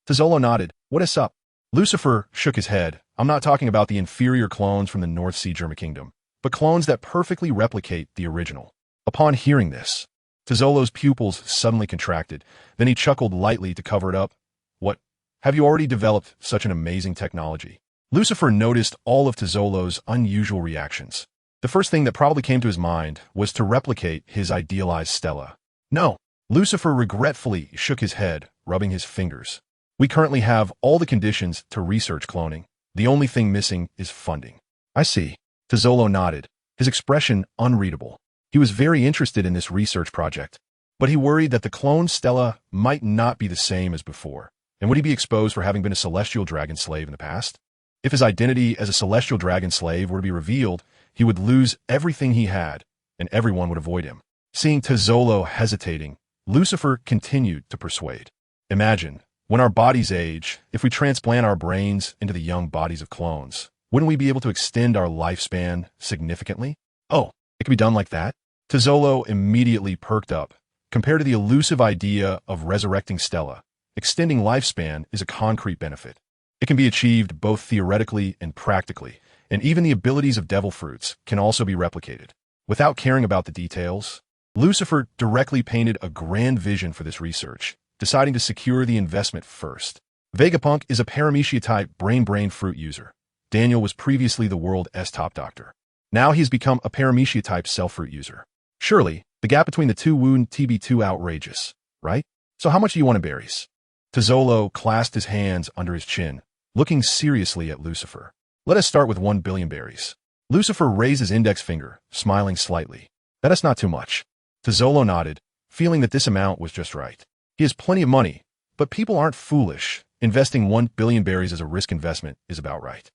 Tizzolo nodded. What is up? Lucifer shook his head. I'm not talking about the inferior clones from the North Sea German Kingdom, but clones that perfectly replicate the original. Upon hearing this, Tizzolo's pupils suddenly contracted. Then he chuckled lightly to cover it up. What? Have you already developed such an amazing technology? Lucifer noticed all of Tizzolo's unusual reactions. The first thing that probably came to his mind was to replicate his idealized Stella. No. Lucifer regretfully shook his head, rubbing his fingers. We currently have all the conditions to research cloning. The only thing missing is funding. I see. Tizzolo nodded, his expression unreadable. He was very interested in this research project, but he worried that the cloned Stella might not be the same as before. And would he be exposed for having been a celestial dragon slave in the past? If his identity as a celestial dragon slave were to be revealed, he would lose everything he had, and everyone would avoid him. Seeing Tizzolo hesitating, Lucifer continued to persuade. Imagine, when our bodies age, if we transplant our brains into the young bodies of clones, wouldn't we be able to extend our lifespan significantly? Oh, it could be done like that? Tizzolo immediately perked up. Compared to the elusive idea of resurrecting Stella, extending lifespan is a concrete benefit. It can be achieved both theoretically and practically, and even the abilities of devil fruits can also be replicated. Without caring about the details, Lucifer directly painted a grand vision for this research, deciding to secure the investment first. Vegapunk is a Paramecia type brain fruit user. Daniel was previously the world's top doctor. Now he's become a Paramecia type cell fruit user. Surely, the gap between the two wouldn't be too outrageous, right? So how much do you want in berries? Tizzolo clasped his hands under his chin, looking seriously at Lucifer. Let us start with 1 billion berries. Lucifer raised his index finger, smiling slightly. That is not too much. Tizzolo nodded, feeling that this amount was just right. He has plenty of money, but people aren't foolish. Investing 1 billion berries as a risk investment is about right.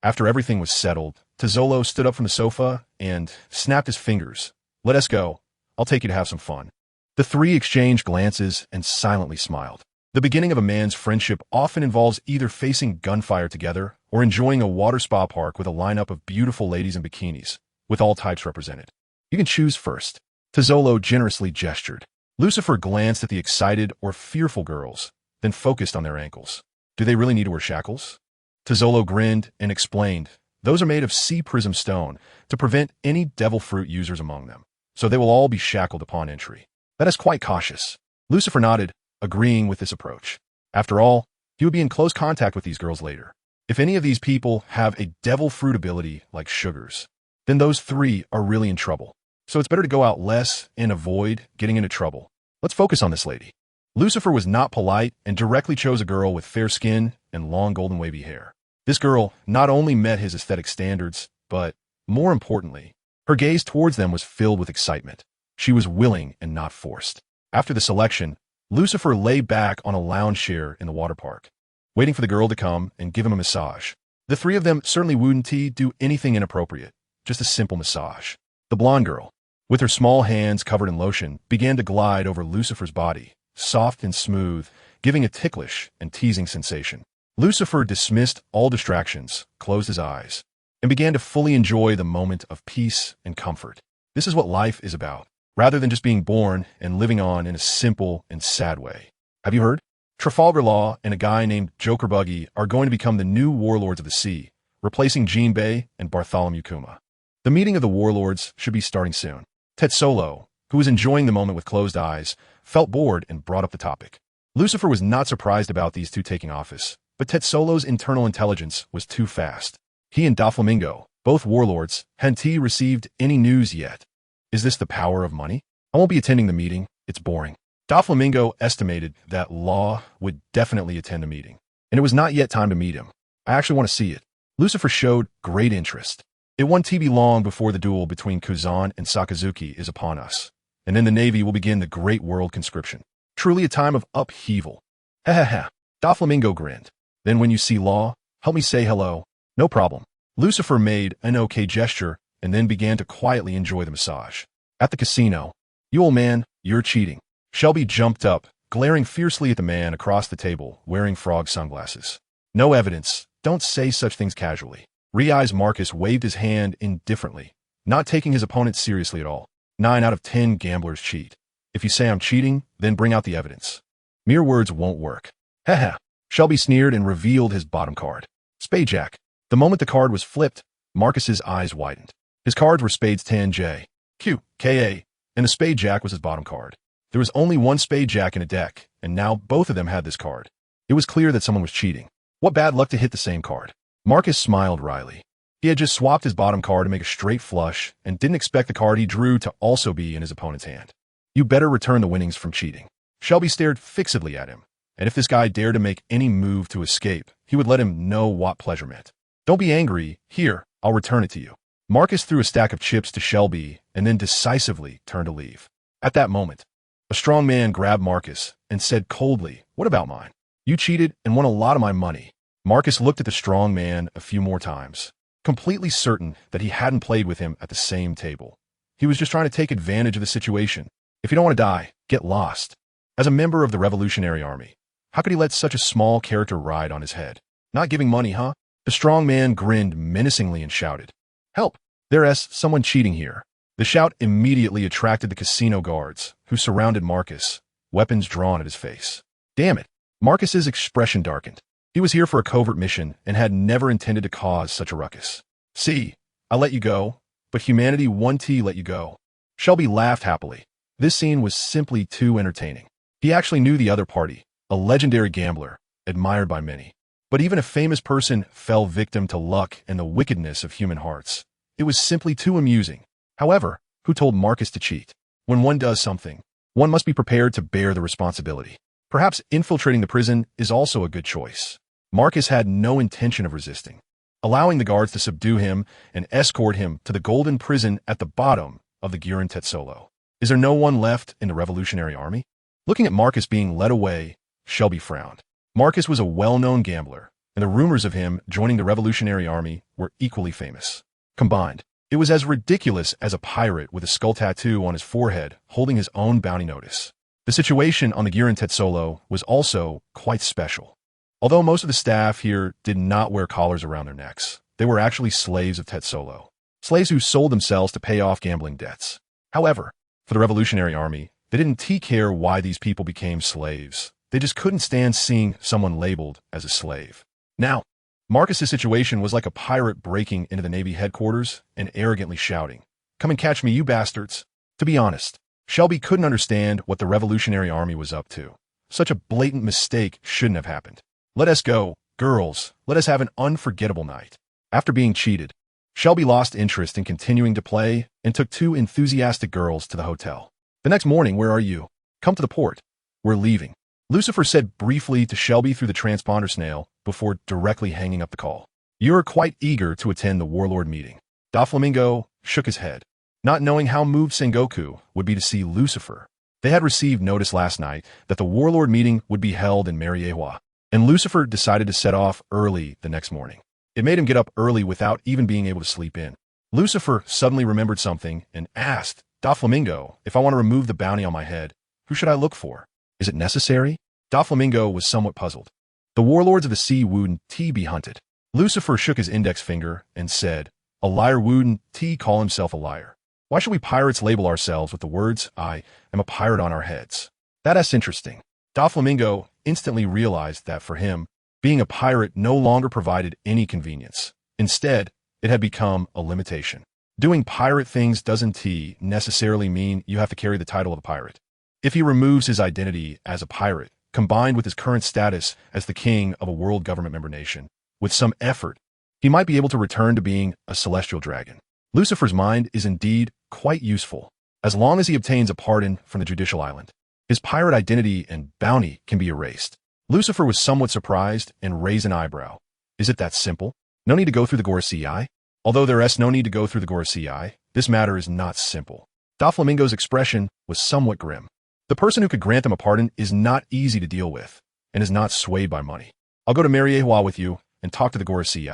After everything was settled, Tizzolo stood up from the sofa and snapped his fingers. Let us go. I'll take you to have some fun. The three exchanged glances and silently smiled. The beginning of a man's friendship often involves either facing gunfire together or enjoying a water spa park with a lineup of beautiful ladies in bikinis, with all types represented. You can choose first. Tizzolo generously gestured. Lucifer glanced at the excited or fearful girls, then focused on their ankles. Do they really need to wear shackles? Tizzolo grinned and explained, those are made of sea prism stone to prevent any devil fruit users among them, so they will all be shackled upon entry. That is quite cautious. Lucifer nodded, agreeing with this approach. After all, he would be in close contact with these girls later. If any of these people have a devil fruit ability like sugars, then those three are really in trouble. So it's better to go out less and avoid getting into trouble. Let's focus on this lady. Lucifer was not polite and directly chose a girl with fair skin and long golden wavy hair. This girl not only met his aesthetic standards, but, more importantly, her gaze towards them was filled with excitement. She was willing and not forced. After the selection, Lucifer lay back on a lounge chair in the water park, waiting for the girl to come and give him a massage. The three of them certainly wouldn't do anything inappropriate, just a simple massage. The blonde girl, with her small hands covered in lotion, began to glide over Lucifer's body, soft and smooth, giving a ticklish and teasing sensation. Lucifer dismissed all distractions, closed his eyes, and began to fully enjoy the moment of peace and comfort. This is what life is about, rather than just being born and living on in a simple and sad way. Have you heard? Trafalgar Law and a guy named Joker Buggy are going to become the new warlords of the sea, replacing Jean Bay and Bartholomew Kuma. The meeting of the warlords should be starting soon. Tetsolo, who was enjoying the moment with closed eyes, felt bored and brought up the topic. Lucifer was not surprised about these two taking office, but Tetsolo's internal intelligence was too fast. He and Doflamingo, both warlords, hadn't received any news yet. Is this the power of money? I won't be attending the meeting. It's boring. Doflamingo estimated that Law would definitely attend the meeting, and it was not yet time to meet him. I actually want to see it. Lucifer showed great interest. It won't be long before the duel between Kuzan and Sakazuki is upon us, and then the Navy will begin the Great World Conscription. Truly a time of upheaval. Ha ha ha. Doflamingo grinned. Then when you see Law, help me say hello. No problem. Lucifer made an okay gesture and then began to quietly enjoy the massage. At the casino, you old man, you're cheating. Shelby jumped up, glaring fiercely at the man across the table, wearing frog sunglasses. No evidence. Don't say such things casually. Re-Eyes Marcus waved his hand indifferently, not taking his opponent seriously at all. 9 out of 10 gamblers cheat. If you say I'm cheating, then bring out the evidence. Mere words won't work. Haha. Shelby sneered and revealed his bottom card. Spade Jack. The moment the card was flipped, Marcus's eyes widened. His cards were Spades 10 J, Q, K-A, and the Spade Jack was his bottom card. There was only one Spade Jack in a deck, and now both of them had this card. It was clear that someone was cheating. What bad luck to hit the same card. Marcus smiled wryly. He had just swapped his bottom card to make a straight flush and didn't expect the card he drew to also be in his opponent's hand. You better return the winnings from cheating. Shelby stared fixedly at him, and if this guy dared to make any move to escape, he would let him know what pleasure meant. Don't be angry. Here, I'll return it to you. Marcus threw a stack of chips to Shelby and then decisively turned to leave. At that moment, a strong man grabbed Marcus and said coldly, "What about mine? You cheated and won a lot of my money." Marcus looked at the strong man a few more times, completely certain that he hadn't played with him at the same table. He was just trying to take advantage of the situation. If you don't want to die, get lost. As a member of the Revolutionary Army, how could he let such a small character ride on his head? Not giving money, huh? The strong man grinned menacingly and shouted, "Help! There's someone cheating here." The shout immediately attracted the casino guards, who surrounded Marcus, weapons drawn at his face. Damn it! Marcus's expression darkened. He was here for a covert mission and had never intended to cause such a ruckus. See, I let you go, but humanity 1T let you go. Shelby laughed happily. This scene was simply too entertaining. He actually knew the other party, a legendary gambler, admired by many. But even a famous person fell victim to luck and the wickedness of human hearts. It was simply too amusing. However, who told Marcus to cheat? When one does something, one must be prepared to bear the responsibility. Perhaps infiltrating the prison is also a good choice. Marcus had no intention of resisting, allowing the guards to subdue him and escort him to the golden prison at the bottom of the Gurin Tetsolo. Is there no one left in the Revolutionary Army? Looking at Marcus being led away, Shelby frowned. Marcus was a well-known gambler, and the rumors of him joining the Revolutionary Army were equally famous. Combined, it was as ridiculous as a pirate with a skull tattoo on his forehead holding his own bounty notice. The situation on the Gurin Tetsolo was also quite special. Although most of the staff here did not wear collars around their necks, they were actually slaves of Tetsolo, slaves who sold themselves to pay off gambling debts. However, for the Revolutionary Army, they didn't care why these people became slaves. They just couldn't stand seeing someone labeled as a slave. Now, Marcus's situation was like a pirate breaking into the Navy headquarters and arrogantly shouting, "Come and catch me, you bastards." To be honest, Shelby couldn't understand what the Revolutionary Army was up to. Such a blatant mistake shouldn't have happened. Let us go, girls. Let us have an unforgettable night. After being cheated, Shelby lost interest in continuing to play and took 2 enthusiastic girls to the hotel. The next morning, where are you? Come to the port. We're leaving. Lucifer said briefly to Shelby through the transponder snail before directly hanging up the call. You're quite eager to attend the warlord meeting. Doflamingo shook his head, not knowing how moved Sengoku would be to see Lucifer. They had received notice last night that the warlord meeting would be held in Mariewa, and Lucifer decided to set off early the next morning. It made him get up early without even being able to sleep in. Lucifer suddenly remembered something and asked Doflamingo, "If I want to remove the bounty on my head, who should I look for? Is it necessary?" Doflamingo was somewhat puzzled. The warlords of the sea wouldn't be hunted. Lucifer shook his index finger and said, "A liar wouldn't call himself a liar. Why should we pirates label ourselves with the words, 'I am a pirate' on our heads?" That's interesting. Doflamingo instantly realized that for him, being a pirate no longer provided any convenience. Instead, it had become a limitation. Doing pirate things doesn't necessarily mean you have to carry the title of a pirate. If he removes his identity as a pirate, combined with his current status as the king of a world government member nation, with some effort, he might be able to return to being a celestial dragon. Lucifer's mind is indeed quite useful, as long as he obtains a pardon from the judicial island. His pirate identity and bounty can be erased. Lucifer was somewhat surprised and raised an eyebrow. Is it that simple? No need to go through the Gorsi? Although there is no need to go through the Gorsi, this matter is not simple. Doflamingo's expression was somewhat grim. The person who could grant them a pardon is not easy to deal with, and is not swayed by money. I'll go to Mariehua with you and talk to the Gorsi.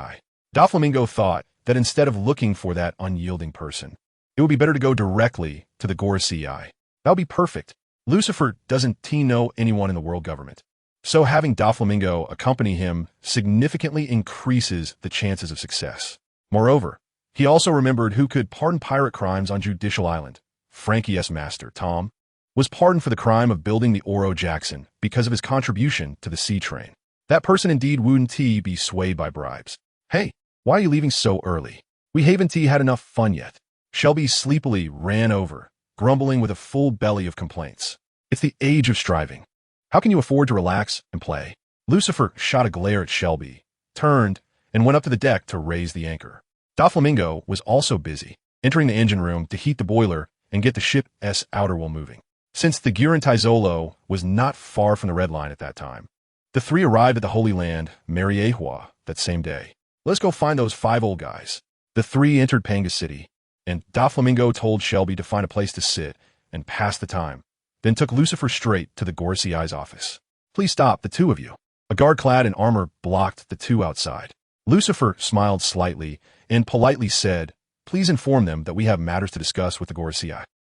Doflamingo thought that instead of looking for that unyielding person, it would be better to go directly to the Gorsi. That would be perfect. Lucifer doesn't know anyone in the world government, so having Doflamingo accompany him significantly increases the chances of success. Moreover, he also remembered who could pardon pirate crimes on Judicial Island. Frankie's master, Tom, was pardoned for the crime of building the Oro Jackson because of his contribution to the sea train. That person indeed wouldn't be swayed by bribes. Hey, why are you leaving so early? We haven't had enough fun yet. Shelby sleepily ran over, grumbling with a full belly of complaints. It's the age of striving. How can you afford to relax and play? Lucifer shot a glare at Shelby, turned, and went up to the deck to raise the anchor. Doflamingo was also busy, entering the engine room to heat the boiler and get the ship's outer wheel moving. Since the Guarantizolo was not far from the red line at that time, the three arrived at the Holy Land, Mariehua, that same day. Let's go find those 5 old guys. The three entered Panga City, and Doflamingo told Shelby to find a place to sit and pass the time, then took Lucifer straight to the Gorsi's office. Please stop, the two of you. A guard clad in armor blocked the two outside. Lucifer smiled slightly and politely said, please inform them that we have matters to discuss with the Gorsi.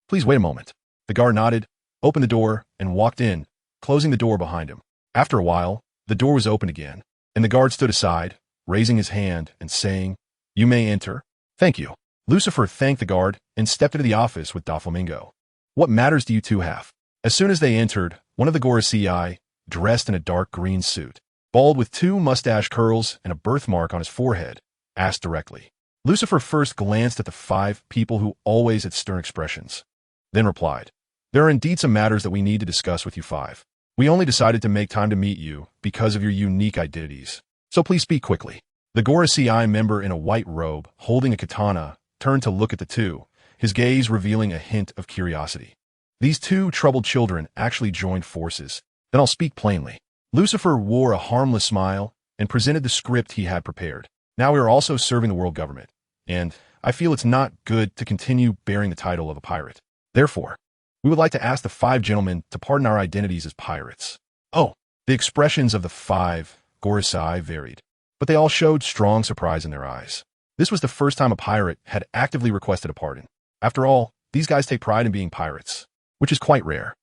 Please wait a moment. The guard nodded, opened the door, and walked in, closing the door behind him. After a while, the door was opened again, and the guard stood aside, raising his hand and saying, you may enter. Thank you. Lucifer thanked the guard and stepped into the office with Doflamingo. What matters do you two have? As soon as they entered, one of the Gorsi, dressed in a dark green suit, bald with 2 mustache curls and a birthmark on his forehead, asked directly. Lucifer first glanced at the 5 people who always had stern expressions, then replied, there are indeed some matters that we need to discuss with you 5. We only decided to make time to meet you because of your unique identities, so please speak quickly. The Gorsi member in a white robe, holding a katana, turned to look at the two, his gaze revealing a hint of curiosity. These 2 troubled children actually joined forces. Then I'll speak plainly. Lucifer wore a harmless smile and presented the script he had prepared. Now we are also serving the world government, and I feel it's not good to continue bearing the title of a pirate. Therefore, we would like to ask the 5 gentlemen to pardon our identities as pirates. Oh, the expressions of the 5 Gorsi varied, but they all showed strong surprise in their eyes. This was the first time a pirate had actively requested a pardon. After all, these guys take pride in being pirates, which is quite rare.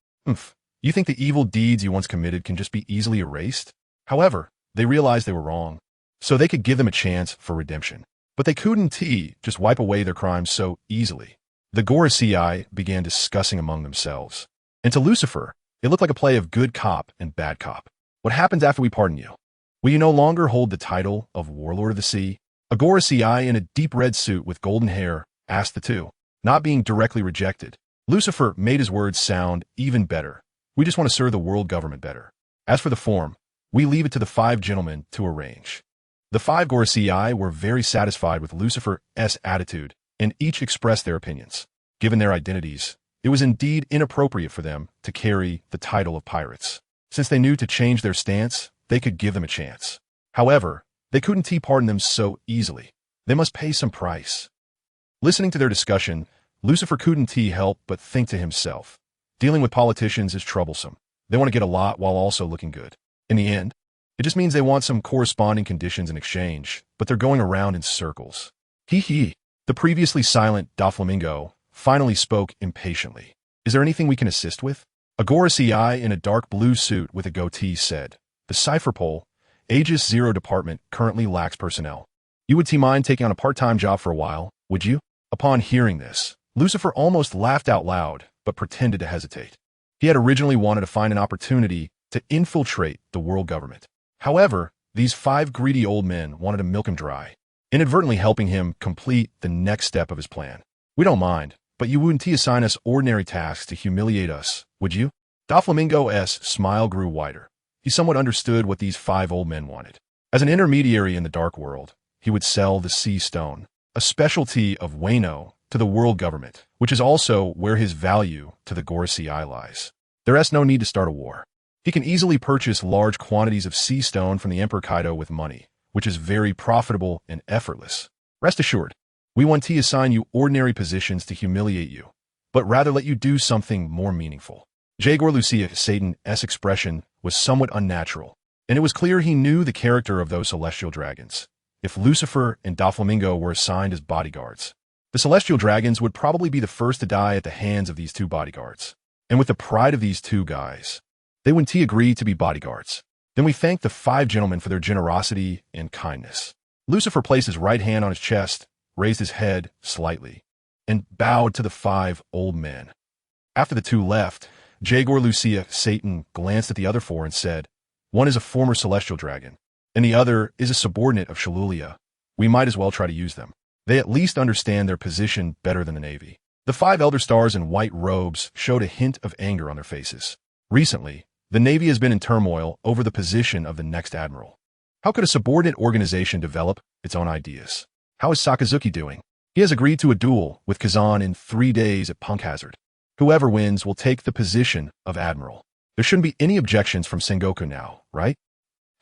You think the evil deeds you once committed can just be easily erased? However, they realized they were wrong, so they could give them a chance for redemption. But they couldn't just wipe away their crimes so easily. The Gorsi began discussing among themselves. And to Lucifer, it looked like a play of good cop and bad cop. What happens after we pardon you? Will you no longer hold the title of Warlord of the Sea? A Gorsi in a deep red suit with golden hair asked the two. Not being directly rejected, Lucifer made his words sound even better. We just want to serve the world government better. As for the form, we leave it to the 5 gentlemen to arrange. The 5 Gorsi were very satisfied with Lucifer's attitude, and each expressed their opinions. Given their identities, it was indeed inappropriate for them to carry the title of pirates. Since they knew to change their stance, they could give them a chance. However, they couldn't pardon them so easily. They must pay some price. Listening to their discussion, Lucifer couldn't help but think to himself, dealing with politicians is troublesome. They want to get a lot while also looking good. In the end, it just means they want some corresponding conditions in exchange, but they're going around in circles. The previously silent Doflamingo finally spoke impatiently. Is there anything we can assist with? A Gorsi in a dark blue suit with a goatee said, the Cypherpole, Aegis 0 department currently lacks personnel. You would mind taking on a part-time job for a while, would you? Upon hearing this, Lucifer almost laughed out loud, but pretended to hesitate. He had originally wanted to find an opportunity to infiltrate the world government. However, these 5 greedy old men wanted to milk him dry. inadvertently helping him complete the next step of his plan. We don't mind, but you wouldn't assign us ordinary tasks to humiliate us, would you? Doflamingo's smile grew wider. He somewhat understood what these 5 old men wanted. As an intermediary in the dark world, he would sell the sea stone, a specialty of Wayno, to the world government, which is also where his value to the Gorsi Eye lies. There is no need to start a war. He can easily purchase large quantities of sea stone from the Emperor Kaido with money, which is very profitable and effortless. Rest assured, we want to assign you ordinary positions to humiliate you, but rather let you do something more meaningful. Jaguar Lucia Satan's expression was somewhat unnatural, and it was clear he knew the character of those celestial dragons. If Lucifer and Doflamingo were assigned as bodyguards, the celestial dragons would probably be the first to die at the hands of these 2 bodyguards. And with the pride of these 2 guys, they wouldn't agree to be bodyguards. Then we thank the 5 gentlemen for their generosity and kindness. Lucifer placed his right hand on his chest, raised his head slightly, and bowed to the 5 old men. After the 2 left, Jaguar Lucia Satan glanced at the other 4 and said, "One is a former celestial dragon, and the other is a subordinate of Shalulia. We might as well try to use them. They at least understand their position better than the Navy." The 5 elder stars in white robes showed a hint of anger on their faces. Recently, the Navy has been in turmoil over the position of the next admiral. How could a subordinate organization develop its own ideas? How is Sakazuki doing? He has agreed to a duel with Kazan in 3 days at Punk Hazard. Whoever wins will take the position of admiral. There shouldn't be any objections from Sengoku now, right?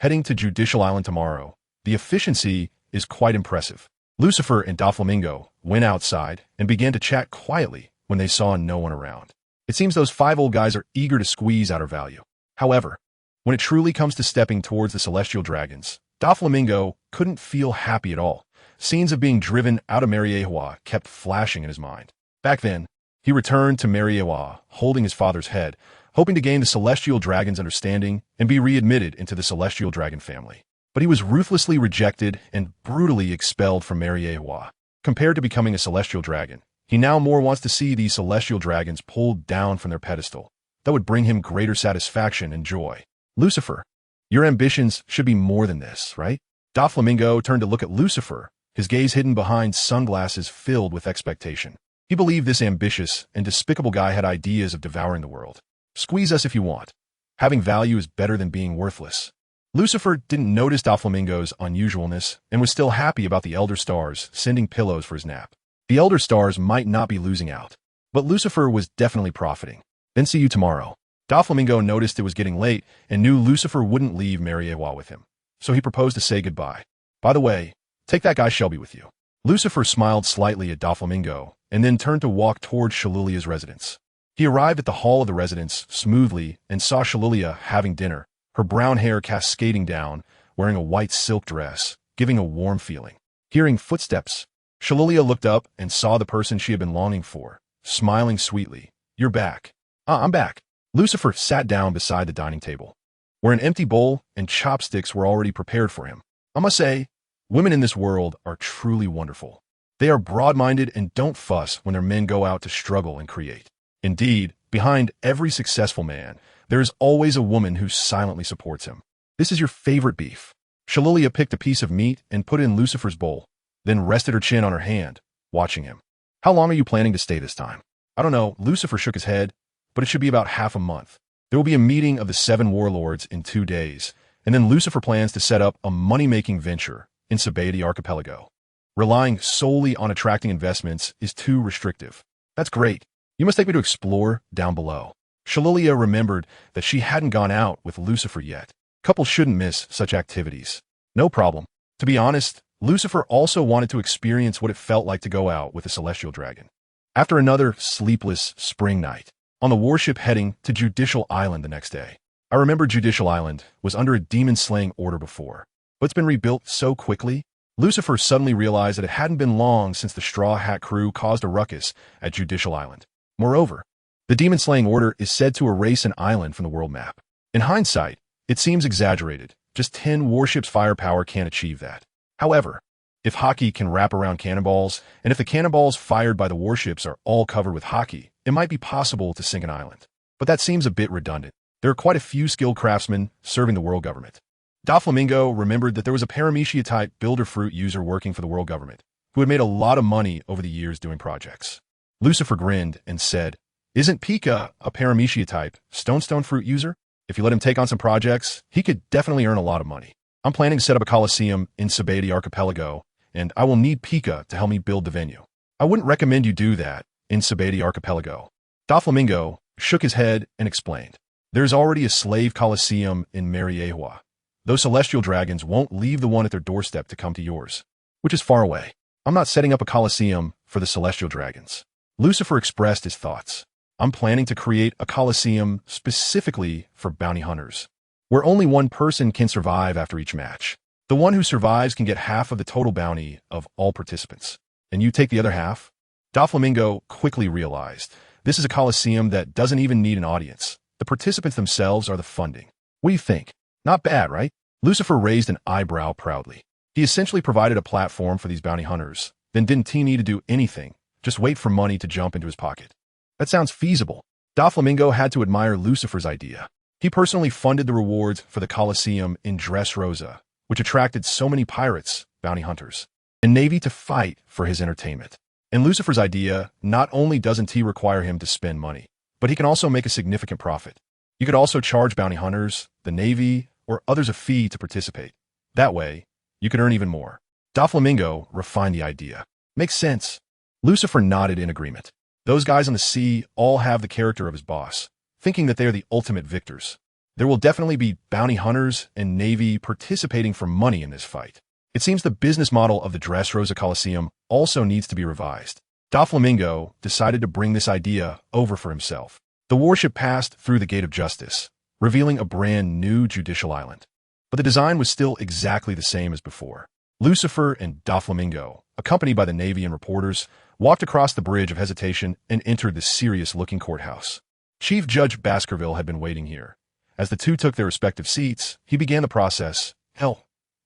Heading to Judicial Island tomorrow, the efficiency is quite impressive. Lucifer and Doflamingo went outside and began to chat quietly when they saw no one around. It seems those 5 old guys are eager to squeeze out our value. However, when it truly comes to stepping towards the celestial dragons, Doflamingo couldn't feel happy at all. Scenes of being driven out of Mariewa kept flashing in his mind. Back then, he returned to Mariewa, holding his father's head, hoping to gain the celestial dragon's understanding and be readmitted into the celestial dragon family. But he was ruthlessly rejected and brutally expelled from Mariewa. Compared to becoming a celestial dragon, he now more wants to see these celestial dragons pulled down from their pedestal. That would bring him greater satisfaction and joy. Lucifer, your ambitions should be more than this, right? Doflamingo turned to look at Lucifer, his gaze hidden behind sunglasses filled with expectation. He believed this ambitious and despicable guy had ideas of devouring the world. Squeeze us if you want. Having value is better than being worthless. Lucifer didn't notice Doflamingo's unusualness and was still happy about the Elder Stars sending pillows for his nap. The Elder Stars might not be losing out, but Lucifer was definitely profiting. Then see you tomorrow. Doflamingo noticed it was getting late and knew Lucifer wouldn't leave Mariewa with him, so he proposed to say goodbye. By the way, take that guy Shelby with you. Lucifer smiled slightly at Doflamingo and then turned to walk towards Shalulia's residence. He arrived at the hall of the residence smoothly and saw Shalulia having dinner, her brown hair cascading down, wearing a white silk dress, giving a warm feeling. Hearing footsteps, Shalulia looked up and saw the person she had been longing for, smiling sweetly. "You're back." I'm back." Lucifer sat down beside the dining table, where an empty bowl and chopsticks were already prepared for him. I must say, women in this world are truly wonderful. They are broad-minded and don't fuss when their men go out to struggle and create. Indeed, behind every successful man, there is always a woman who silently supports him. This is your favorite beef. Shalulia picked a piece of meat and put it in Lucifer's bowl, then rested her chin on her hand, watching him. How long are you planning to stay this time? I don't know. Lucifer shook his head, but it should be about half a month. There will be a meeting of the 7 warlords in 2 days, and then Lucifer plans to set up a money-making venture in Sabaody Archipelago. Relying solely on attracting investments is too restrictive. That's great. You must take me to explore down below. Shalulia remembered that she hadn't gone out with Lucifer yet. Couples shouldn't miss such activities. No problem. To be honest, Lucifer also wanted to experience what it felt like to go out with a celestial dragon. After another sleepless spring night, on the warship heading to Judicial Island the next day. I remember Judicial Island was under a demon-slaying order before, but it's been rebuilt so quickly. Lucifer suddenly realized that it hadn't been long since the Straw Hat crew caused a ruckus at Judicial Island. Moreover, the demon-slaying order is said to erase an island from the world map. In hindsight, it seems exaggerated. Just 10 warships' firepower can't achieve that. However, if Haki can wrap around cannonballs, and if the cannonballs fired by the warships are all covered with Haki, it might be possible to sink an island. But that seems a bit redundant. There are quite a few skilled craftsmen serving the world government. Doflamingo remembered that there was a Paramecia-type builder fruit user working for the world government, who had made a lot of money over the years doing projects. Lucifer grinned and said, "Isn't Pika a Paramecia-type stone fruit user? If you let him take on some projects, he could definitely earn a lot of money. I'm planning to set up a coliseum in Sabati Archipelago, and I will need Pika to help me build the venue. I wouldn't recommend you do that in Sabati Archipelago." Doflamingo shook his head and explained, "There's already a slave coliseum in Mariehua. Those celestial dragons won't leave the one at their doorstep to come to yours, which is far away. I'm not setting up a coliseum for the celestial dragons." Lucifer expressed his thoughts. "I'm planning to create a coliseum specifically for bounty hunters, where only one person can survive after each match. The one who survives can get half of the total bounty of all participants, and you take the other half." Doflamingo quickly realized this is a coliseum that doesn't even need an audience. The participants themselves are the funding. "What do you think? Not bad, right?" Lucifer raised an eyebrow proudly. He essentially provided a platform for these bounty hunters, then didn't he need to do anything, just wait for money to jump into his pocket. That sounds feasible. Doflamingo had to admire Lucifer's idea. He personally funded the rewards for the Coliseum in Dressrosa, which attracted so many pirates, bounty hunters, and navy to fight for his entertainment. And Lucifer's idea, not only doesn't he require him to spend money, but he can also make a significant profit. You could also charge bounty hunters, the navy, or others a fee to participate. That way, you could earn even more. Doflamingo refined the idea. "Makes sense." Lucifer nodded in agreement. Those guys on the sea all have the character of his boss, thinking that they are the ultimate victors. There will definitely be bounty hunters and navy participating for money in this fight. It seems the business model of the Dressrosa Coliseum also needs to be revised. Doflamingo decided to bring this idea over for himself. The warship passed through the Gate of Justice, revealing a brand new judicial island. But the design was still exactly the same as before. Lucifer and Doflamingo, accompanied by the navy and reporters, walked across the bridge of hesitation and entered the serious-looking courthouse. Chief Judge Baskerville had been waiting here. As the two took their respective seats, he began the process.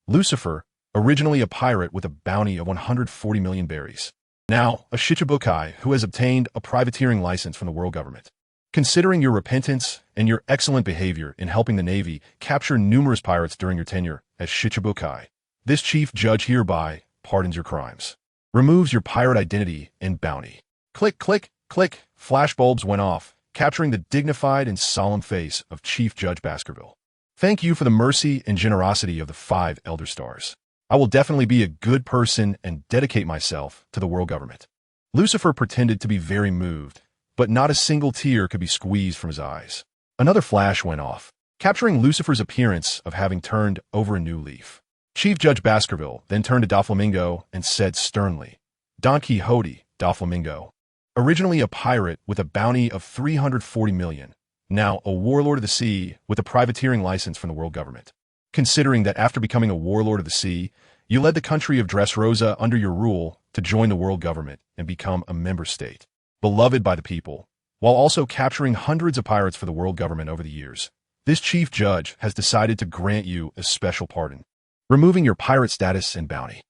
Lucifer, originally a pirate with a bounty of 140 million berries, now a Shichibukai who has obtained a privateering license from the world government. Considering your repentance and your excellent behavior in helping the Navy capture numerous pirates during your tenure as Shichibukai, this chief judge hereby pardons your crimes, removes your pirate identity and bounty. Click, click, click, flashbulbs went off, capturing the dignified and solemn face of Chief Judge Baskerville. "Thank you for the mercy and generosity of the 5 Elder Stars. I will definitely be a good person and dedicate myself to the world government." Lucifer pretended to be very moved, but not a single tear could be squeezed from his eyes. Another flash went off, capturing Lucifer's appearance of having turned over a new leaf. Chief Judge Baskerville then turned to Doflamingo and said sternly, "Don Quixote, Doflamingo, originally a pirate with a bounty of 340 million, now a warlord of the sea with a privateering license from the world government. Considering that after becoming a warlord of the sea, you led the country of Dressrosa under your rule to join the world government and become a member state, beloved by the people, while also capturing hundreds of pirates for the world government over the years, this chief judge has decided to grant you a special pardon, removing your pirate status and bounty."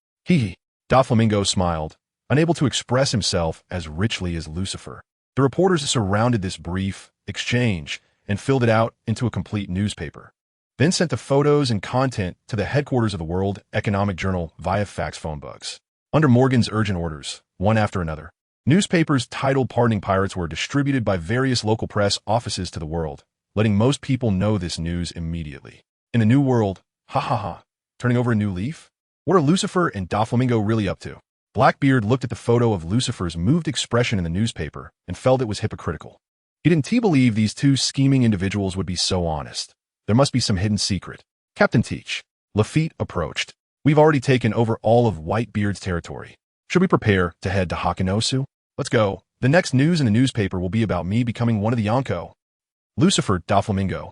Doflamingo smiled, unable to express himself as richly as Lucifer. The reporters surrounded this brief exchange and filled it out into a complete newspaper, then sent the photos and content to the headquarters of the World Economic Journal via fax phone bugs. Under Morgan's urgent orders, one after another, newspapers titled Pardoning Pirates were distributed by various local press offices to the world, letting most people know this news immediately. In the new world, turning over a new leaf? What are Lucifer and Doflamingo really up to? Blackbeard looked at the photo of Lucifer's moved expression in the newspaper and felt it was hypocritical. He didn't believe these two scheming individuals would be so honest. There must be some hidden secret. "Captain Teach," Lafitte approached. "We've already taken over all of Whitebeard's territory. Should we prepare to head to Hakanosu? Let's go. The next news in the newspaper will be about me becoming one of the Yonko." Lucifer, Doflamingo.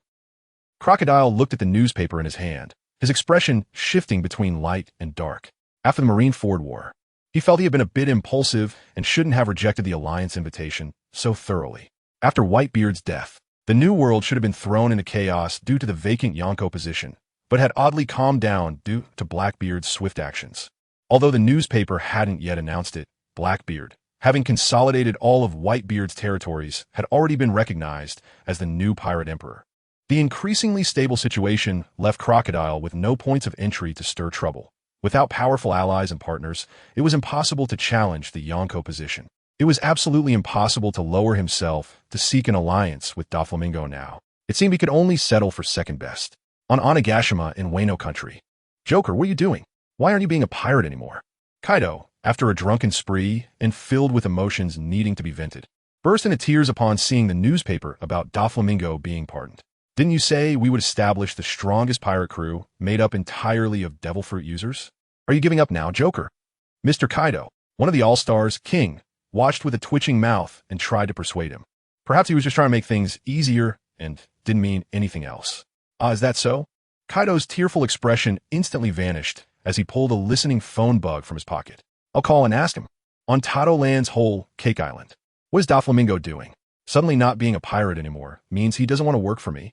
Crocodile looked at the newspaper in his hand, his expression shifting between light and dark. After the Marineford War, he felt he had been a bit impulsive and shouldn't have rejected the Alliance invitation so thoroughly. After Whitebeard's death, the New World should have been thrown into chaos due to the vacant Yonko position, but had oddly calmed down due to Blackbeard's swift actions. Although the newspaper hadn't yet announced it, Blackbeard, having consolidated all of Whitebeard's territories, had already been recognized as the new pirate emperor. The increasingly stable situation left Crocodile with no points of entry to stir trouble. Without powerful allies and partners, it was impossible to challenge the Yonko position. It was absolutely impossible to lower himself to seek an alliance with Doflamingo now. It seemed he could only settle for second best. On Onigashima in Wano country. Joker, what are you doing? Why aren't you being a pirate anymore? Kaido, after a drunken spree and filled with emotions needing to be vented, burst into tears upon seeing the newspaper about Doflamingo being pardoned. Didn't you say we would establish the strongest pirate crew made up entirely of devil fruit users? Are you giving up now, Joker? Mr. Kaido, one of the All-Stars, King, watched with a twitching mouth and tried to persuade him. Perhaps he was just trying to make things easier and didn't mean anything else. Is that so? Kaido's tearful expression instantly vanished as he pulled a listening phone bug from his pocket. I'll call and ask him. On Tato Land's whole Cake Island. What is Doflamingo doing? Suddenly not being a pirate anymore means he doesn't want to work for me.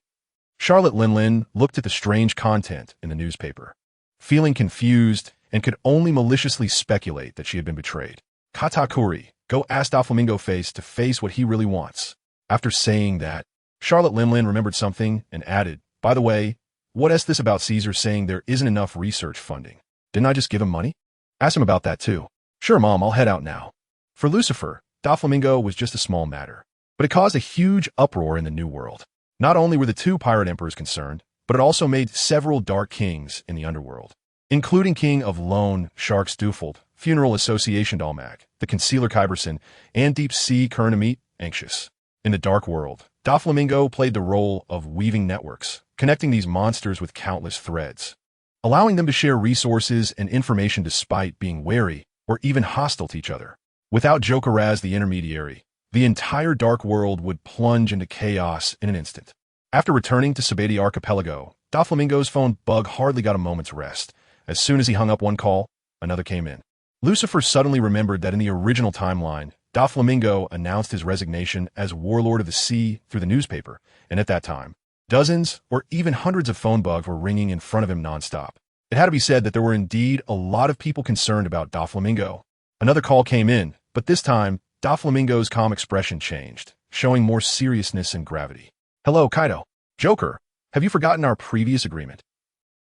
Charlotte Linlin looked at the strange content in the newspaper, feeling confused and could only maliciously speculate that she had been betrayed. Katakuri, go ask Doflamingo to face what he really wants. After saying that, Charlotte Linlin remembered something and added, by the way, what is this about Caesar saying there isn't enough research funding? Didn't I just give him money? Ask him about that too. Sure, Mom, I'll head out now. For Lucifer, Doflamingo was just a small matter, but it caused a huge uproar in the New World. Not only were the two pirate emperors concerned, but it also made several dark kings in the underworld, including King of Lone Sharks Dufeld, Funeral Association Dalmak, the Concealer Kyberson, and Deep Sea Kernamit anxious. In the dark world, Doflamingo played the role of weaving networks, connecting these monsters with countless threads, allowing them to share resources and information despite being wary or even hostile to each other. Without Joker as the intermediary, the entire dark world would plunge into chaos in an instant. After returning to Sabeti Archipelago, Doflamingo's phone bug hardly got a moment's rest. As soon as he hung up one call, another came in. Lucifer suddenly remembered that in the original timeline, Doflamingo announced his resignation as Warlord of the Sea through the newspaper, and at that time, dozens or even hundreds of phone bugs were ringing in front of him nonstop. It had to be said that there were indeed a lot of people concerned about Doflamingo. Another call came in, but this time, Doflamingo's calm expression changed, showing more seriousness and gravity. Hello, Kaido. Joker, have you forgotten our previous agreement?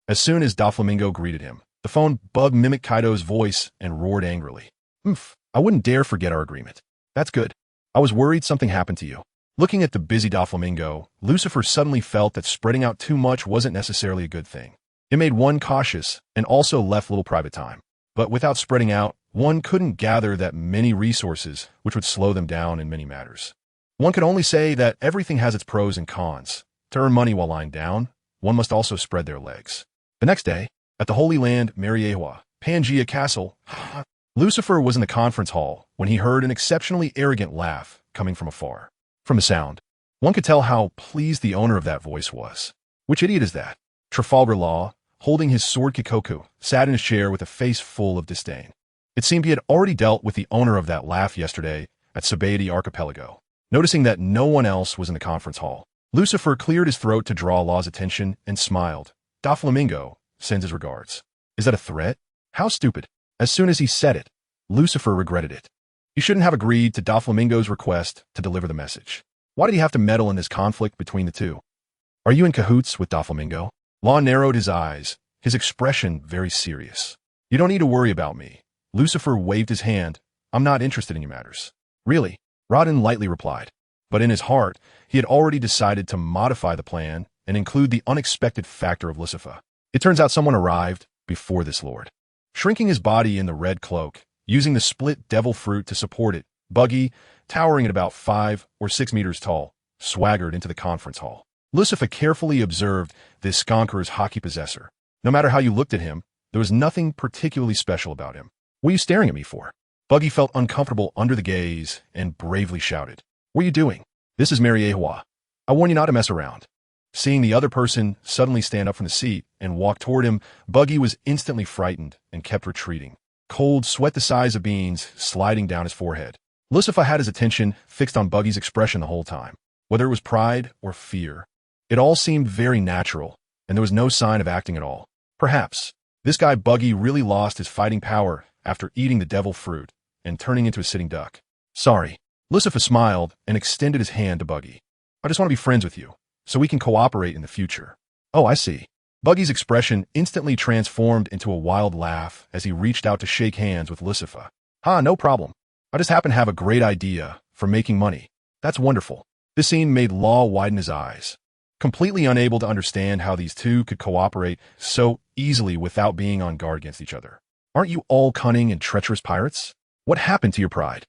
As soon as Doflamingo greeted him, the phone bug mimicked Kaido's voice and roared angrily. I wouldn't dare forget our agreement. That's good. I was worried something happened to you. Looking at the busy Doflamingo, Lucifer suddenly felt that spreading out too much wasn't necessarily a good thing. It made one cautious and also left little private time. But without spreading out, one couldn't gather that many resources, which would slow them down in many matters. One could only say that everything has its pros and cons. To earn money while lying down, one must also spread their legs. The next day, at the Holy Land Mariewa, Pangea Castle, Lucifer was in the conference hall when he heard an exceptionally arrogant laugh coming from afar. From the sound, one could tell how pleased the owner of that voice was. Which idiot is that? Trafalgar Law, holding his sword Kikoku, sat in his chair with a face full of disdain. It seemed he had already dealt with the owner of that laugh yesterday at Sabeti Archipelago. Noticing that no one else was in the conference hall, Lucifer cleared his throat to draw Law's attention and smiled. Doflamingo sends his regards. Is that a threat? How stupid. As soon as he said it, Lucifer regretted it. He shouldn't have agreed to Doflamingo's request to deliver the message. Why did he have to meddle in this conflict between the two? Are you in cahoots with Doflamingo? Law narrowed his eyes, his expression very serious. You don't need to worry about me. Lucifer waved his hand. I'm not interested in your matters. Really? Rodin lightly replied. But in his heart, he had already decided to modify the plan and include the unexpected factor of Lucifer. It turns out someone arrived before this lord. Shrinking his body in the red cloak, using the split devil fruit to support it, Buggy, towering at about 5 or 6 meters tall, swaggered into the conference hall. Lucifer carefully observed this skonker's hockey possessor. No matter how you looked at him, there was nothing particularly special about him. What are you staring at me for? Buggy felt uncomfortable under the gaze and bravely shouted. What are you doing? This is Mariewa. I warn you not to mess around. Seeing the other person suddenly stand up from the seat and walk toward him, Buggy was instantly frightened and kept retreating. Cold sweat the size of beans sliding down his forehead. Lucifer had his attention fixed on Buggy's expression the whole time. Whether it was pride or fear, it all seemed very natural, and there was no sign of acting at all. Perhaps this guy Buggy really lost his fighting power after eating the devil fruit and turning into a sitting duck. Sorry. Lucifer smiled and extended his hand to Buggy. I just want to be friends with you. so we can cooperate in the future. Oh, I see. Buggy's expression instantly transformed into a wild laugh as he reached out to shake hands with Lucifer. No problem. I just happen to have a great idea for making money. That's wonderful. This scene made Law widen his eyes, completely unable to understand how these two could cooperate so easily without being on guard against each other. Aren't you all cunning and treacherous pirates? What happened to your pride?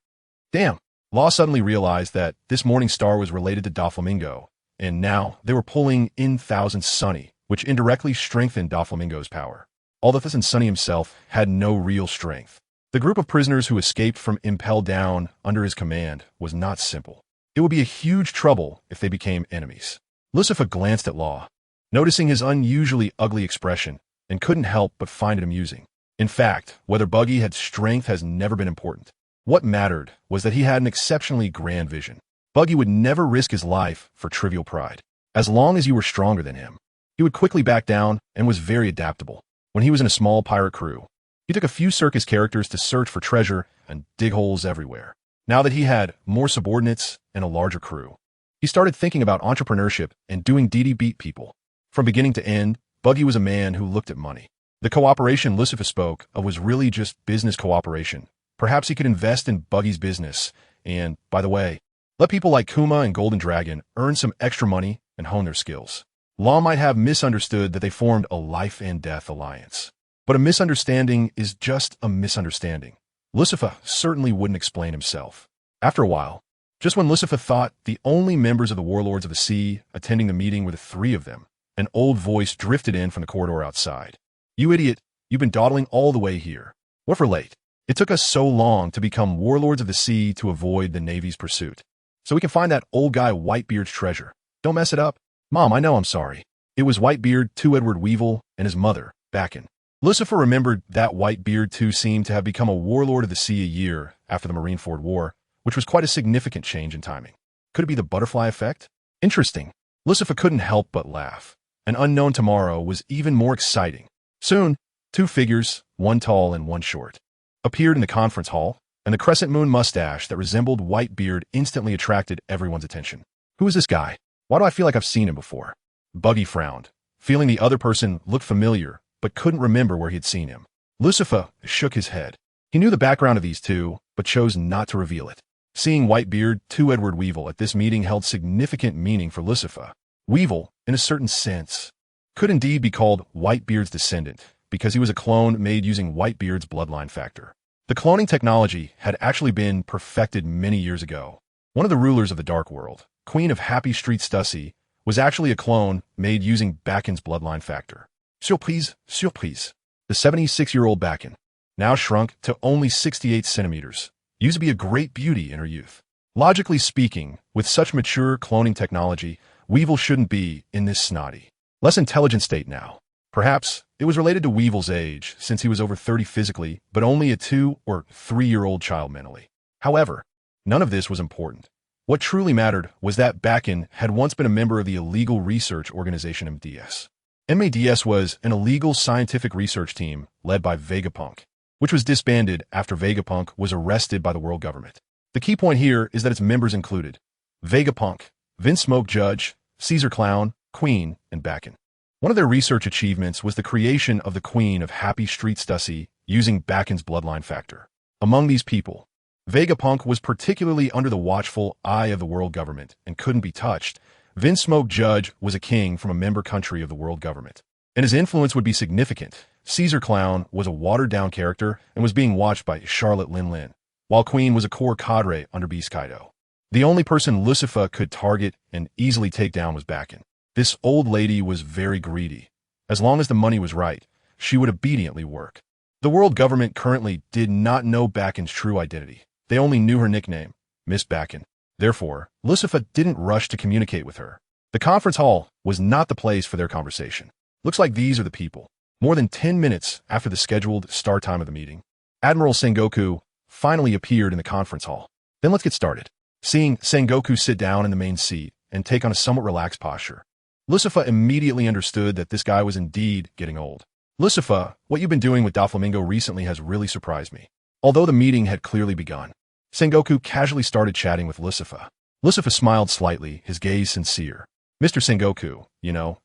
Damn. Law suddenly realized that this morning star was related to Doflamingo, and now they were pulling in Thousand Sunny, which indirectly strengthened Doflamingo's power. Although Thousand Sunny himself had no real strength. The group of prisoners who escaped from Impel Down under his command was not simple. It would be a huge trouble if they became enemies. Lucifer glanced at Law, noticing his unusually ugly expression, and couldn't help but find it amusing. In fact, whether Buggy had strength has never been important. What mattered was that he had an exceptionally grand vision. Buggy would never risk his life for trivial pride. As long as you were stronger than him, he would quickly back down and was very adaptable. When he was in a small pirate crew, he took a few circus characters to search for treasure and dig holes everywhere. Now that he had more subordinates and a larger crew, he started thinking about entrepreneurship and doing DD beat people. From beginning to end, Buggy was a man who looked at money. The cooperation Lucifer spoke of was really just business cooperation. Perhaps he could invest in Buggy's business and, by the way, let people like Kuma and Golden Dragon earn some extra money and hone their skills. Law might have misunderstood that they formed a life and death alliance. But a misunderstanding is just a misunderstanding. Lucifer certainly wouldn't explain himself. After a while, just when Lucifer thought the only members of the Warlords of the Sea attending the meeting were the three of them, an old voice drifted in from the corridor outside. You idiot, you've been dawdling all the way here. What for late? It took us so long to become Warlords of the Sea to avoid the Navy's pursuit. So we can find that old guy Whitebeard's treasure. Don't mess it up. Mom, I know I'm sorry. It was Whitebeard, 2 Edward Weevil, and his mother, Bakken. Lucifer remembered that Whitebeard too seemed to have become a Warlord of the Sea a year after the Marineford War, which was quite a significant change in timing. Could it be the butterfly effect? Interesting. Lucifer couldn't help but laugh. An unknown tomorrow was even more exciting. Soon, 2 figures, one tall and one short, appeared in the conference hall, and the crescent moon mustache that resembled Whitebeard instantly attracted everyone's attention. Who is this guy? Why do I feel like I've seen him before? Buggy frowned, feeling the other person looked familiar, but couldn't remember where he'd seen him. Lucifer shook his head. He knew the background of these two, but chose not to reveal it. Seeing Whitebeard, 2 Edward Weevil at this meeting held significant meaning for Lucifer. Weevil, in a certain sense, could indeed be called Whitebeard's descendant, because he was a clone made using Whitebeard's bloodline factor. The cloning technology had actually been perfected many years ago. One of the rulers of the Dark World, Queen of Happy Street Stussy, was actually a clone made using Bakken's bloodline factor. Surprise, surprise. The 76-year-old Bakken, now shrunk to only 68 centimeters, used to be a great beauty in her youth. Logically speaking, with such mature cloning technology, Weevil shouldn't be in this snotty, less intelligent state now. Perhaps it was related to Weevil's age, since he was over 30 physically, but only a 2 or 3-year-old child mentally. However, none of this was important. What truly mattered was that Bakken had once been a member of the illegal research organization MDS. MADS was an illegal scientific research team led by Vegapunk, which was disbanded after Vegapunk was arrested by the world government. The key point here is that its members included Vegapunk, Vince Smoke Judge, Caesar Clown, Queen, and Bakken. One of their research achievements was the creation of the Queen of Happy Street Stussy using Bakken's bloodline factor. Among these people, Vegapunk was particularly under the watchful eye of the world government and couldn't be touched. Vince Smoke Judge was a king from a member country of the world government, and his influence would be significant. Caesar Clown was a watered-down character and was being watched by Charlotte Lin Lin, while Queen was a core cadre under Beast Kaido. The only person Lucifer could target and easily take down was Bakken. This old lady was very greedy. As long as the money was right, she would obediently work. The world government currently did not know Bakken's true identity. They only knew her nickname, Miss Bakken. Therefore, Lucifer didn't rush to communicate with her. The conference hall was not the place for their conversation. Looks like these are the people. More than 10 minutes after the scheduled start time of the meeting, Admiral Sengoku finally appeared in the conference hall. Then let's get started. Seeing Sengoku sit down in the main seat and take on a somewhat relaxed posture, Lucifer immediately understood that this guy was indeed getting old. Lucifer, what you've been doing with Doflamingo recently has really surprised me. Although the meeting had clearly begun, Sengoku casually started chatting with Lucifer. Lucifer smiled slightly, his gaze sincere. Mr. Sengoku,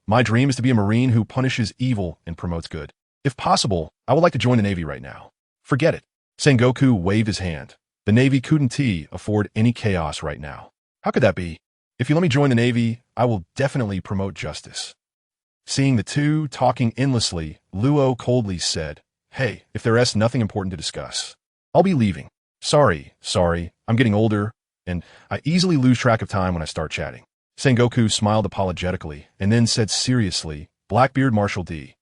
my dream is to be a Marine who punishes evil and promotes good. If possible, I would like to join the Navy right now. Forget it. Sengoku waved his hand. The Navy couldn't afford any chaos right now. How could that be? If you let me join the Navy, I will definitely promote justice. Seeing the two talking endlessly, Luo coldly said, Hey, if there's nothing important to discuss, I'll be leaving. Sorry, I'm getting older, and I easily lose track of time when I start chatting. Sengoku smiled apologetically and then said seriously, Blackbeard Marshal D.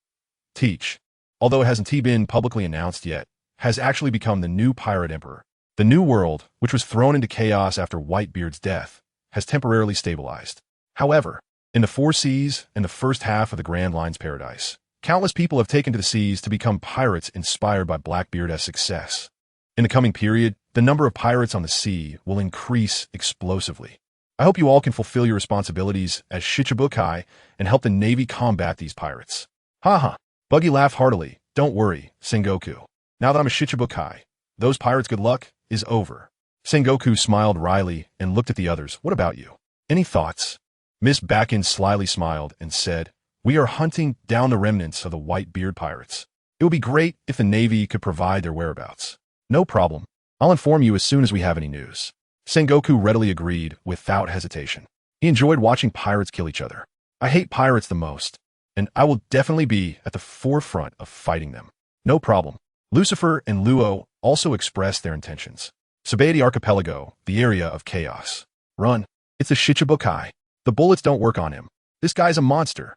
Teach, although it hasn't been publicly announced yet, has actually become the new pirate emperor. The new world, which was thrown into chaos after Whitebeard's death, has temporarily stabilized. However, in the Four Seas and the first half of the Grand Line's paradise, countless people have taken to the seas to become pirates inspired by Blackbeard's success. In the coming period, the number of pirates on the sea will increase explosively. I hope you all can fulfill your responsibilities as Shichibukai and help the Navy combat these pirates. Haha. Buggy laughed heartily. Don't worry, Sengoku. Now that I'm a Shichibukai, those pirates' good luck is over. Sengoku smiled wryly and looked at the others. What about you? Any thoughts? Miss Bakken slyly smiled and said, We are hunting down the remnants of the Whitebeard pirates. It would be great if the Navy could provide their whereabouts. No problem. I'll inform you as soon as we have any news. Sengoku readily agreed without hesitation. He enjoyed watching pirates kill each other. I hate pirates the most, and I will definitely be at the forefront of fighting them. No problem. Lucifer and Luo also expressed their intentions. Sabaody Archipelago, the area of chaos. Run. It's a Shichibukai. The bullets don't work on him. This guy's a monster.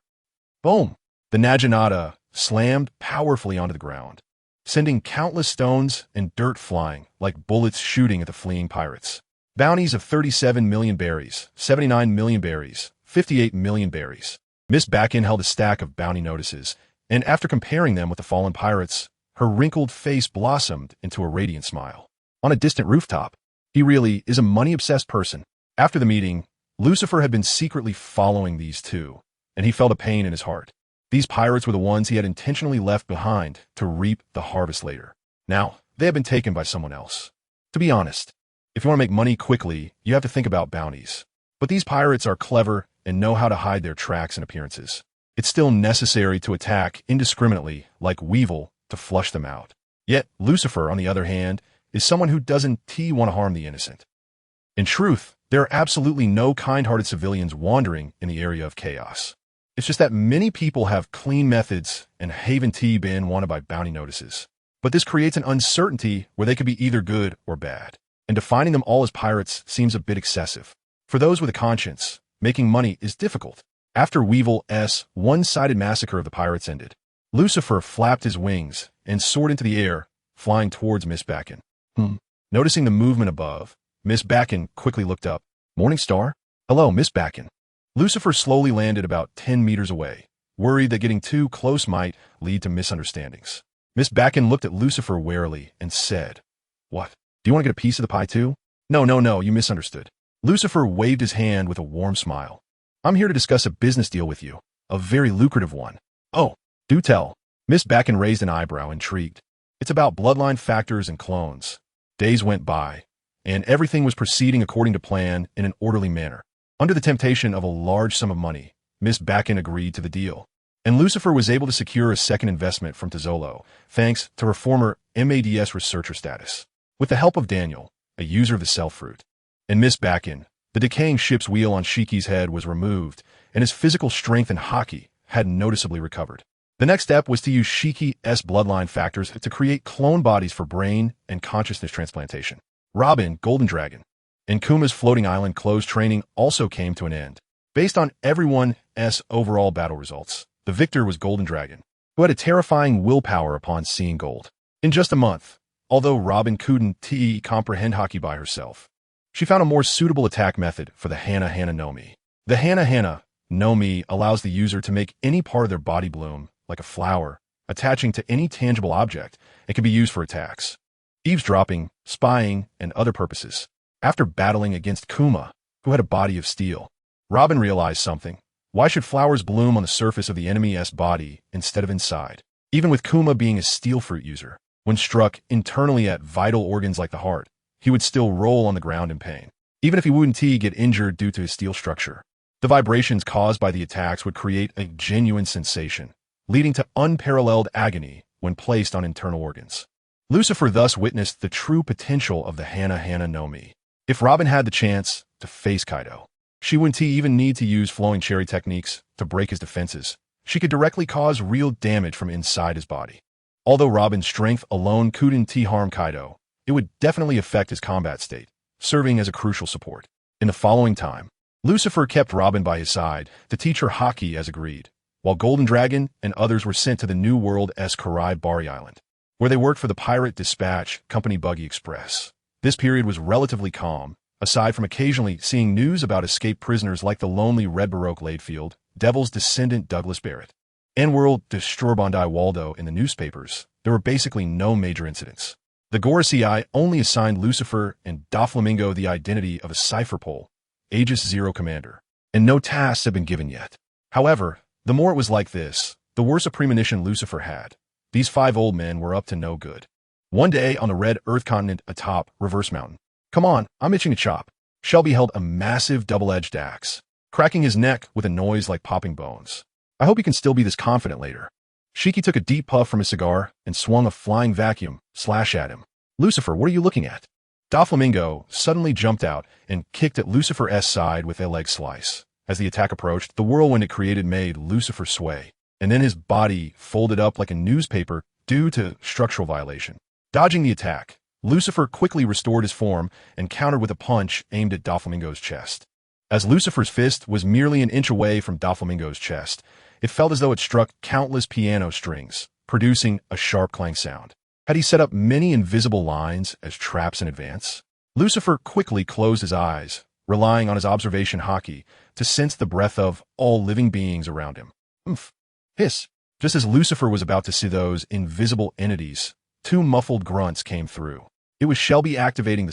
Boom. The Naginata slammed powerfully onto the ground, sending countless stones and dirt flying like bullets shooting at the fleeing pirates. Bounties of 37 million berries, 79 million berries, 58 million berries. Miss Bakken held a stack of bounty notices, and after comparing them with the fallen pirates, her wrinkled face blossomed into a radiant smile. On a distant rooftop, he really is a money-obsessed person. After the meeting, Lucifer had been secretly following these two, and he felt a pain in his heart. These pirates were the ones he had intentionally left behind to reap the harvest later. Now, they have been taken by someone else. To be honest, if you want to make money quickly, you have to think about bounties. But these pirates are clever and know how to hide their tracks and appearances. It's still necessary to attack indiscriminately, like Weevil, to flush them out. Yet, Lucifer, on the other hand, is someone who doesn't want to harm the innocent. In truth, there are absolutely no kind-hearted civilians wandering in the area of chaos. It's just that many people have clean methods and haven't been wanted by bounty notices. But this creates an uncertainty where they could be either good or bad. And defining them all as pirates seems a bit excessive. For those with a conscience, making money is difficult. After Weevil's one-sided massacre of the pirates ended, Lucifer flapped his wings and soared into the air, flying towards Miss Bakken. Noticing the movement above, Miss Bakken quickly looked up. Morning Star? Hello, Miss Bakken. Lucifer slowly landed about 10 meters away, worried that getting too close might lead to misunderstandings. Miss Bakken looked at Lucifer warily and said, What? Do you want to get a piece of the pie too? No, you misunderstood. Lucifer waved his hand with a warm smile. I'm here to discuss a business deal with you, a very lucrative one. Oh, do tell. Miss Bakken raised an eyebrow, intrigued. It's about bloodline factors and clones. Days went by, and everything was proceeding according to plan in an orderly manner. Under the temptation of a large sum of money, Miss Bakken agreed to the deal, and Lucifer was able to secure a second investment from Tizolo, thanks to her former MADS researcher status. With the help of Daniel, a user of the cell fruit, and Miss Bakken, the decaying ship's wheel on Shiki's head was removed, and his physical strength and hockey had noticeably recovered. The next step was to use Shiki's bloodline factors to create clone bodies for brain and consciousness transplantation. Robin, Golden Dragon, and Kuma's floating island closed training also came to an end. Based on everyone's overall battle results, the victor was Golden Dragon, who had a terrifying willpower upon seeing gold. In just a month, although Robin couldn't comprehend hockey by herself, she found a more suitable attack method for the Hana Hana no Mi. The Hana Hana no Mi allows the user to make any part of their body bloom, like a flower, attaching to any tangible object, and can be used for attacks, eavesdropping, spying, and other purposes. After battling against Kuma, who had a body of steel, Robin realized something. Why should flowers bloom on the surface of the enemy's body instead of inside? Even with Kuma being a steel fruit user, when struck internally at vital organs like the heart, he would still roll on the ground in pain, even if he wouldn't get injured due to his steel structure. The vibrations caused by the attacks would create a genuine sensation, leading to unparalleled agony when placed on internal organs. Lucifer thus witnessed the true potential of the Hana no Mi. If Robin had the chance to face Kaido, she wouldn't even need to use flowing cherry techniques to break his defenses. She could directly cause real damage from inside his body. Although Robin's strength alone couldn't harm Kaido, it would definitely affect his combat state, serving as a crucial support. In the following time, Lucifer kept Robin by his side to teach her Haki as agreed, while Golden Dragon and others were sent to the New World's Karai Bari Island, where they worked for the Pirate Dispatch Company Buggy Express. This period was relatively calm, aside from occasionally seeing news about escaped prisoners like the lonely Red Baroque Ladefield, Devil's descendant Douglas Barrett, and World Destroybandai Waldo in the newspapers. There were basically no major incidents. The Gorosei only assigned Lucifer and Doflamingo the identity of a cipher pole, Aegis Zero commander, and no tasks had been given yet. However, the more it was like this, the worse a premonition Lucifer had. These 5 old men were up to no good. One day on the red Earth continent atop Reverse Mountain. Come on, I'm itching to chop. Shelby held a massive double-edged axe, cracking his neck with a noise like popping bones. I hope he can still be this confident later. Shiki took a deep puff from his cigar and swung a flying vacuum slash at him. Lucifer, what are you looking at? Doflamingo suddenly jumped out and kicked at Lucifer's side with a leg slice. As the attack approached, the whirlwind it created made Lucifer sway, and then his body folded up like a newspaper due to structural violation. Dodging the attack, Lucifer quickly restored his form and countered with a punch aimed at Doflamingo's chest. As Lucifer's fist was merely an inch away from Doflamingo's chest, it felt as though it struck countless piano strings, producing a sharp clang sound. Had he set up many invisible lines as traps in advance? Lucifer quickly closed his eyes, relying on his observation Haki to sense the breath of all living beings around him. Oomph. Hiss. Just as Lucifer was about to see those invisible entities, 2 muffled grunts came through. It was Shelby activating the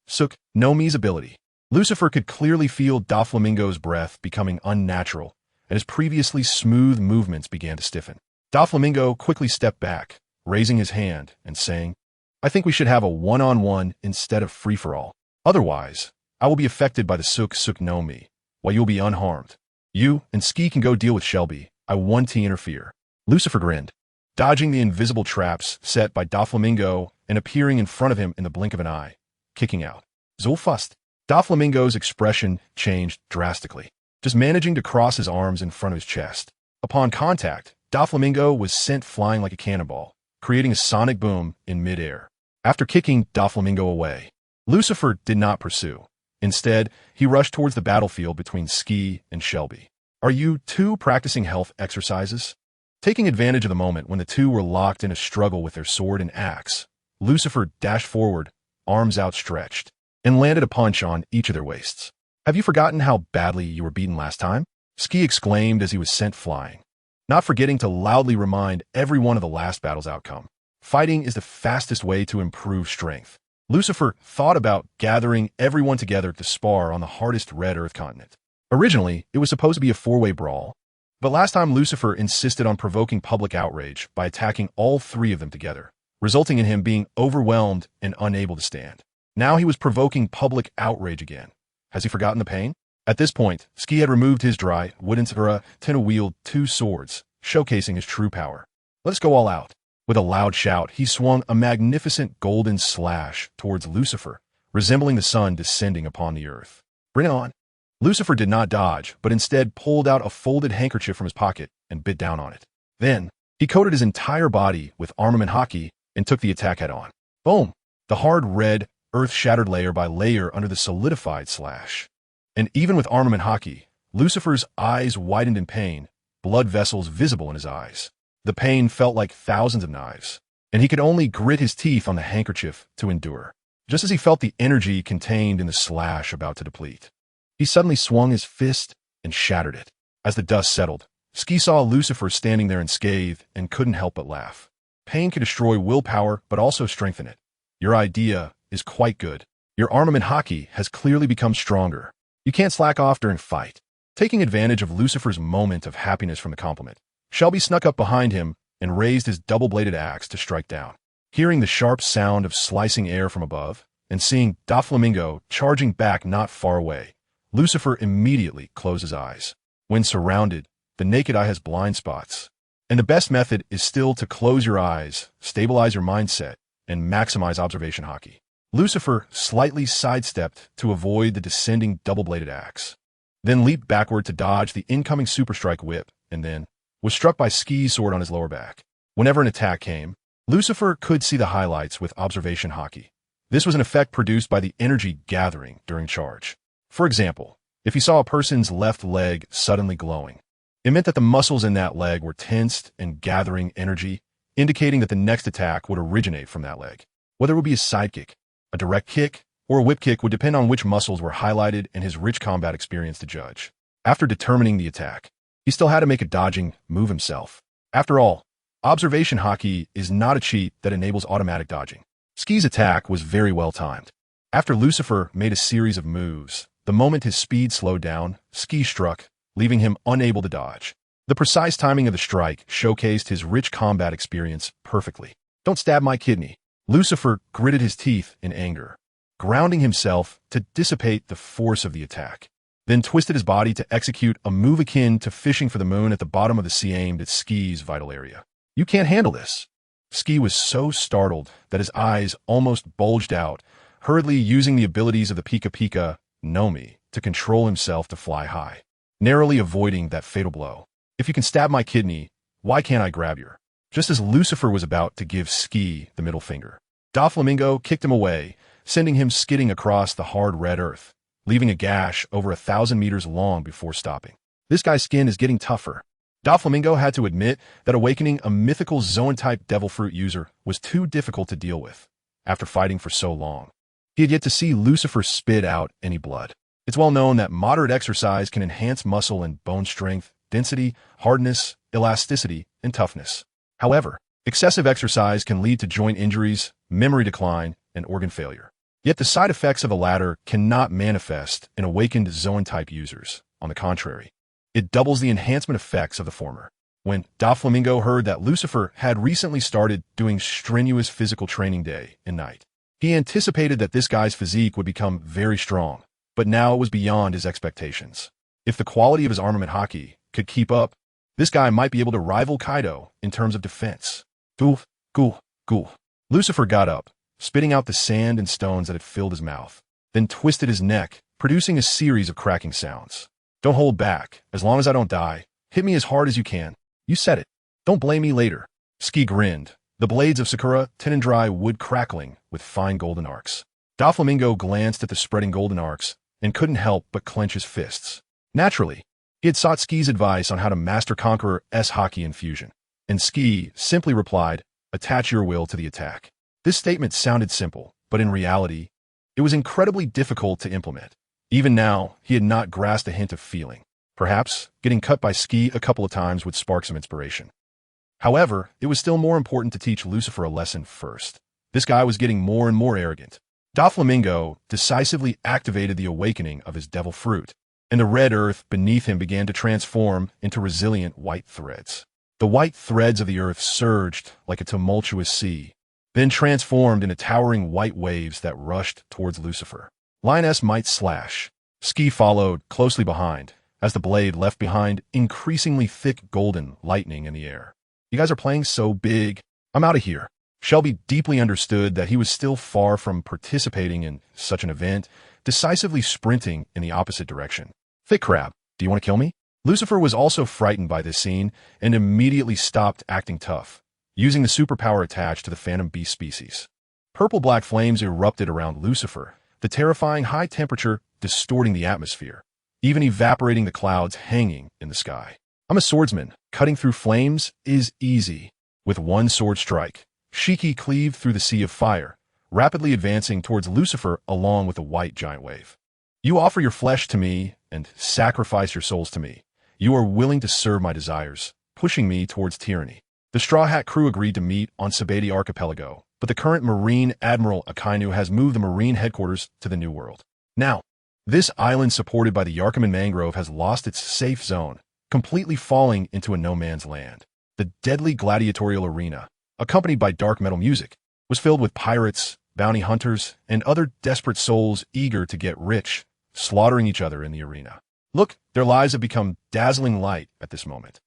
Suk no Mi's ability. Lucifer could clearly feel Doflamingo's breath becoming unnatural, and his previously smooth movements began to stiffen. Doflamingo quickly stepped back, raising his hand and saying, I think we should have a one-on-one instead of free-for-all. Otherwise, I will be affected by the Suk no Mi, while you'll be unharmed. You and Ski can go deal with Shelby. I want to interfere. Lucifer grinned, dodging the invisible traps set by Doflamingo and appearing in front of him in the blink of an eye, kicking out. Zulfust. Doflamingo's expression changed drastically, just managing to cross his arms in front of his chest. Upon contact, Doflamingo was sent flying like a cannonball, creating a sonic boom in midair. After kicking Doflamingo away, Lucifer did not pursue. Instead, he rushed towards the battlefield between Ski and Shelby. Are you 2 practicing health exercises? Taking advantage of the moment when the 2 were locked in a struggle with their sword and axe, Lucifer dashed forward, arms outstretched, and landed a punch on each of their waists. Have you forgotten how badly you were beaten last time? Ski exclaimed as he was sent flying, not forgetting to loudly remind everyone of the last battle's outcome. Fighting is the fastest way to improve strength. Lucifer thought about gathering everyone together to spar on the hardest red Earth continent. Originally, it was supposed to be a 4-way brawl, but last time Lucifer insisted on provoking public outrage by attacking all 3 of them together, resulting in him being overwhelmed and unable to stand. Now he was provoking public outrage again. Has he forgotten the pain? At this point, Ski had removed his dry wooden Tsura to wield 2 swords, showcasing his true power. Let's go all out. With a loud shout, he swung a magnificent golden slash towards Lucifer, resembling the sun descending upon the earth. Bring it on. Lucifer did not dodge, but instead pulled out a folded handkerchief from his pocket and bit down on it. Then, he coated his entire body with armament Haki and took the attack head-on. Boom! The hard red, earth-shattered layer by layer under the solidified slash. And even with armament Haki, Lucifer's eyes widened in pain, blood vessels visible in his eyes. The pain felt like thousands of knives, and he could only grit his teeth on the handkerchief to endure. Just as he felt the energy contained in the slash about to deplete, he suddenly swung his fist and shattered it. As the dust settled, Ski saw Lucifer standing there unscathed and couldn't help but laugh. Pain can destroy willpower, but also strengthen it. Your idea is quite good. Your armament Haki has clearly become stronger. You can't slack off during fight. Taking advantage of Lucifer's moment of happiness from the compliment, Shelby snuck up behind him and raised his double-bladed axe to strike down. Hearing the sharp sound of slicing air from above and seeing Doflamingo charging back not far away, Lucifer immediately closed his eyes. When surrounded, the naked eye has blind spots. And the best method is still to close your eyes, stabilize your mindset, and maximize observation hockey. Lucifer slightly sidestepped to avoid the descending double-bladed axe, then leaped backward to dodge the incoming super strike whip, and then was struck by Ski's sword on his lower back. Whenever an attack came, Lucifer could see the highlights with observation hockey. This was an effect produced by the energy gathering during charge. For example, if he saw a person's left leg suddenly glowing, it meant that the muscles in that leg were tensed and gathering energy, indicating that the next attack would originate from that leg. Whether it would be a sidekick, a direct kick, or a whip kick would depend on which muscles were highlighted and his rich combat experience to judge. After determining the attack, he still had to make a dodging move himself. After all, observation hockey is not a cheat that enables automatic dodging. Ski's attack was very well timed. After Lucifer made a series of moves, the moment his speed slowed down, Ski struck, leaving him unable to dodge. The precise timing of the strike showcased his rich combat experience perfectly. "Don't stab my kidney." Lucifer gritted his teeth in anger, grounding himself to dissipate the force of the attack, then twisted his body to execute a move akin to fishing for the moon at the bottom of the sea aimed at Ski's vital area. "You can't handle this." Ski was so startled that his eyes almost bulged out, hurriedly using the abilities of the Pika Pika Nomi to control himself to fly high, narrowly avoiding that fatal blow. "If you can stab my kidney, why can't I grab your?" Just as Lucifer was about to give Ski the middle finger, Doflamingo kicked him away, sending him skidding across the hard red earth, leaving a gash over 1,000 meters long before stopping. This guy's skin is getting tougher. Doflamingo had to admit that awakening a mythical Zoan-type devil fruit user was too difficult to deal with after fighting for so long. He had yet to see Lucifer spit out any blood. It's well known that moderate exercise can enhance muscle and bone strength, density, hardness, elasticity, and toughness. However, excessive exercise can lead to joint injuries, memory decline, and organ failure. Yet the side effects of the latter cannot manifest in awakened Zoan-type users. On the contrary, it doubles the enhancement effects of the former. When Doflamingo heard that Lucifer had recently started doing strenuous physical training day and night, he anticipated that this guy's physique would become very strong, but now it was beyond his expectations. If the quality of his armament hockey could keep up, this guy might be able to rival Kaido in terms of defense. Goof, goof, goof. Lucifer got up, spitting out the sand and stones that had filled his mouth, then twisted his neck, producing a series of cracking sounds. "Don't hold back. As long as I don't die, hit me as hard as you can. You said it. Don't blame me later." Ski grinned, the blades of Sakura Tenendrai wood crackling with fine golden arcs. Doflamingo glanced at the spreading golden arcs and couldn't help but clench his fists. Naturally, he had sought Ski's advice on how to master Conqueror's hockey infusion, and Ski simply replied, "Attach your will to the attack." This statement sounded simple, but in reality, it was incredibly difficult to implement. Even now, he had not grasped a hint of feeling. Perhaps getting cut by Ski a couple of times would spark some inspiration. However, it was still more important to teach Lucifer a lesson first. This guy was getting more and more arrogant. Doflamingo decisively activated the awakening of his devil fruit, and the red earth beneath him began to transform into resilient white threads. The white threads of the earth surged like a tumultuous sea, then transformed into towering white waves that rushed towards Lucifer. Lioness might slash. Ski followed closely behind, as the blade left behind increasingly thick golden lightning in the air. "You guys are playing so big. I'm out of here." Shelby deeply understood that he was still far from participating in such an event, decisively sprinting in the opposite direction. "Thick crab, do you want to kill me?" Lucifer was also frightened by this scene and immediately stopped acting tough, using the superpower attached to the Phantom Beast species. Purple-black flames erupted around Lucifer, the terrifying high temperature distorting the atmosphere, even evaporating the clouds hanging in the sky. "I'm a swordsman. Cutting through flames is easy." With one sword strike, Shiki cleaved through the sea of fire, rapidly advancing towards Lucifer along with a white giant wave. "You offer your flesh to me and sacrifice your souls to me. You are willing to serve my desires, pushing me towards tyranny." The Straw Hat crew agreed to meet on Sabeti Archipelago, but the current Marine Admiral Akainu has moved the Marine headquarters to the New World. Now, this island supported by the Yarkaman Mangrove has lost its safe zone, completely falling into a no-man's land. The deadly gladiatorial arena, accompanied by dark metal music, was filled with pirates, bounty hunters, and other desperate souls eager to get rich slaughtering each other in the arena. Look, their lives have become dazzling light at this moment.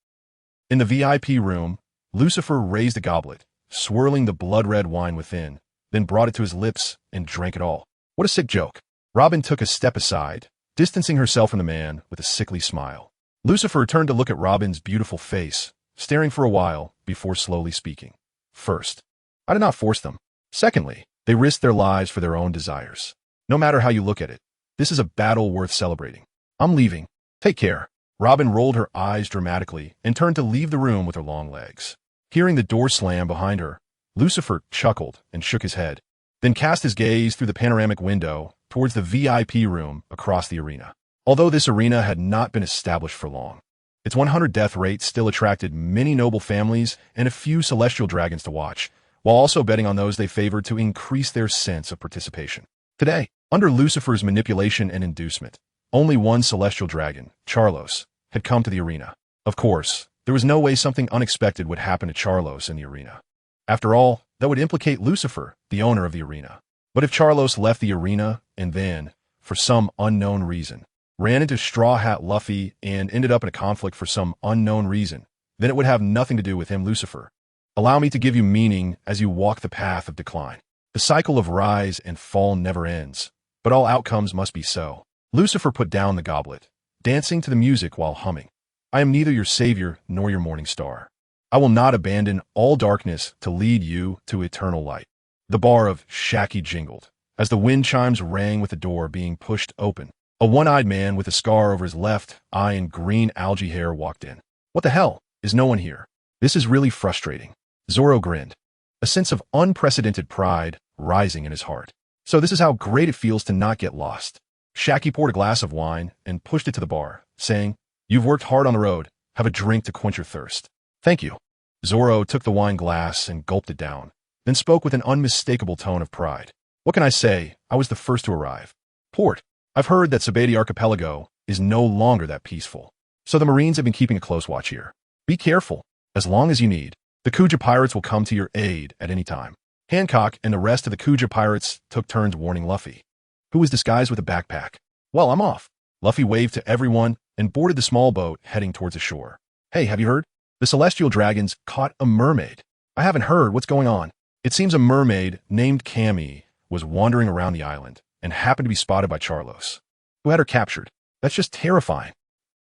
In the VIP room, Lucifer raised a goblet, swirling the blood-red wine within, then brought it to his lips and drank it all. What a sick joke. Robin took a step aside, distancing herself from the man with a sickly smile. Lucifer turned to look at Robin's beautiful face, staring for a while before slowly speaking. First, I did not force them. Secondly, they risked their lives for their own desires. No matter how you look at it, this is a battle worth celebrating. I'm leaving. Take care. Robin rolled her eyes dramatically and turned to leave the room with her long legs. Hearing the door slam behind her, Lucifer chuckled and shook his head, then cast his gaze through the panoramic window towards the VIP room across the arena. Although this arena had not been established for long, its 100 death rate still attracted many noble families and a few celestial dragons to watch, while also betting on those they favored to increase their sense of participation. Today, under Lucifer's manipulation and inducement, only one celestial dragon, Charlos, had come to the arena. Of course, there was no way something unexpected would happen to Charlos in the arena. After all, that would implicate Lucifer, the owner of the arena. But if Charlos left the arena and then, for some unknown reason, ran into Straw Hat Luffy and ended up in a conflict for some unknown reason, then it would have nothing to do with him, Lucifer. Allow me to give you meaning as you walk the path of decline. The cycle of rise and fall never ends, but all outcomes must be so. Lucifer put down the goblet, dancing to the music while humming. I am neither your savior nor your morning star. I will not abandon all darkness to lead you to eternal light. The bar of Shaki jingled, as the wind chimes rang with the door being pushed open. A one-eyed man with a scar over his left eye and green algae hair walked in. What the hell? Is no one here? This is really frustrating. Zoro grinned, a sense of unprecedented pride rising in his heart. So this is how great it feels to not get lost. Shaki poured a glass of wine and pushed it to the bar, saying, You've worked hard on the road. Have a drink to quench your thirst. Thank you. Zoro took the wine glass and gulped it down, then spoke with an unmistakable tone of pride. What can I say? I was the first to arrive. Port, I've heard that Sabeti Archipelago is no longer that peaceful. So the Marines have been keeping a close watch here. Be careful. As long as you need. The Kuja pirates will come to your aid at any time. Hancock and the rest of the Kuja pirates took turns warning Luffy, who was disguised with a backpack. Well, I'm off. Luffy waved to everyone and boarded the small boat heading towards the shore. Hey, have you heard? The celestial dragons caught a mermaid. I haven't heard. What's going on? It seems a mermaid named Cammy was wandering around the island and happened to be spotted by Charlos, who had her captured. That's just terrifying.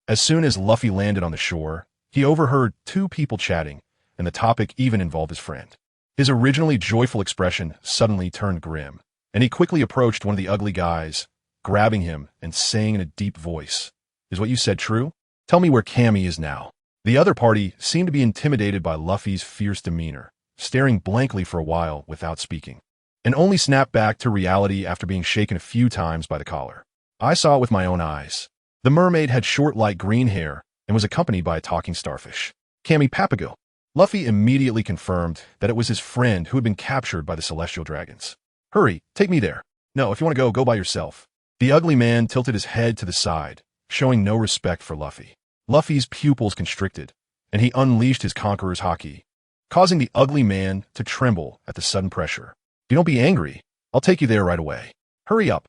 As soon as Luffy landed on the shore, he overheard two people chatting, and the topic even involved his friend. His originally joyful expression suddenly turned grim, and he quickly approached one of the ugly guys, grabbing him and saying in a deep voice, Is what you said true? Tell me where Cammy is now. The other party seemed to be intimidated by Luffy's fierce demeanor, staring blankly for a while without speaking, and only snapped back to reality after being shaken a few times by the collar. I saw it with my own eyes. The mermaid had short light green hair and was accompanied by a talking starfish. Cammy Papago. Luffy immediately confirmed that it was his friend who had been captured by the celestial dragons. Hurry, take me there. No, if you want to go by yourself. The ugly man tilted his head to the side, showing no respect for Luffy. Luffy's pupils constricted, and he unleashed his conqueror's haki, causing the ugly man to tremble at the sudden pressure. You don't be angry. I'll take you there right away. Hurry up.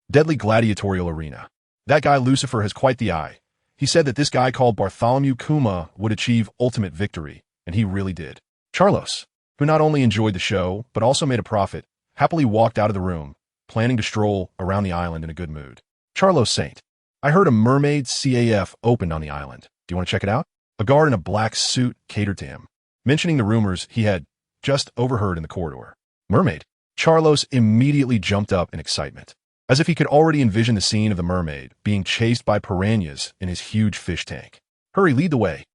Deadly gladiatorial arena. That guy Lucifer has quite the eye. He said that this guy called Bartholomew Kuma would achieve ultimate victory, and he really did. Charlos, who not only enjoyed the show, but also made a profit, happily walked out of the room, planning to stroll around the island in a good mood. Charlos Saint. I heard a mermaid CAF opened on the island. Do you want to check it out? A guard in a black suit catered to him, mentioning the rumors he had just overheard in the corridor. Mermaid? Charlos immediately jumped up in excitement, as if he could already envision the scene of the mermaid being chased by piranhas in his huge fish tank. Hurry, lead the way.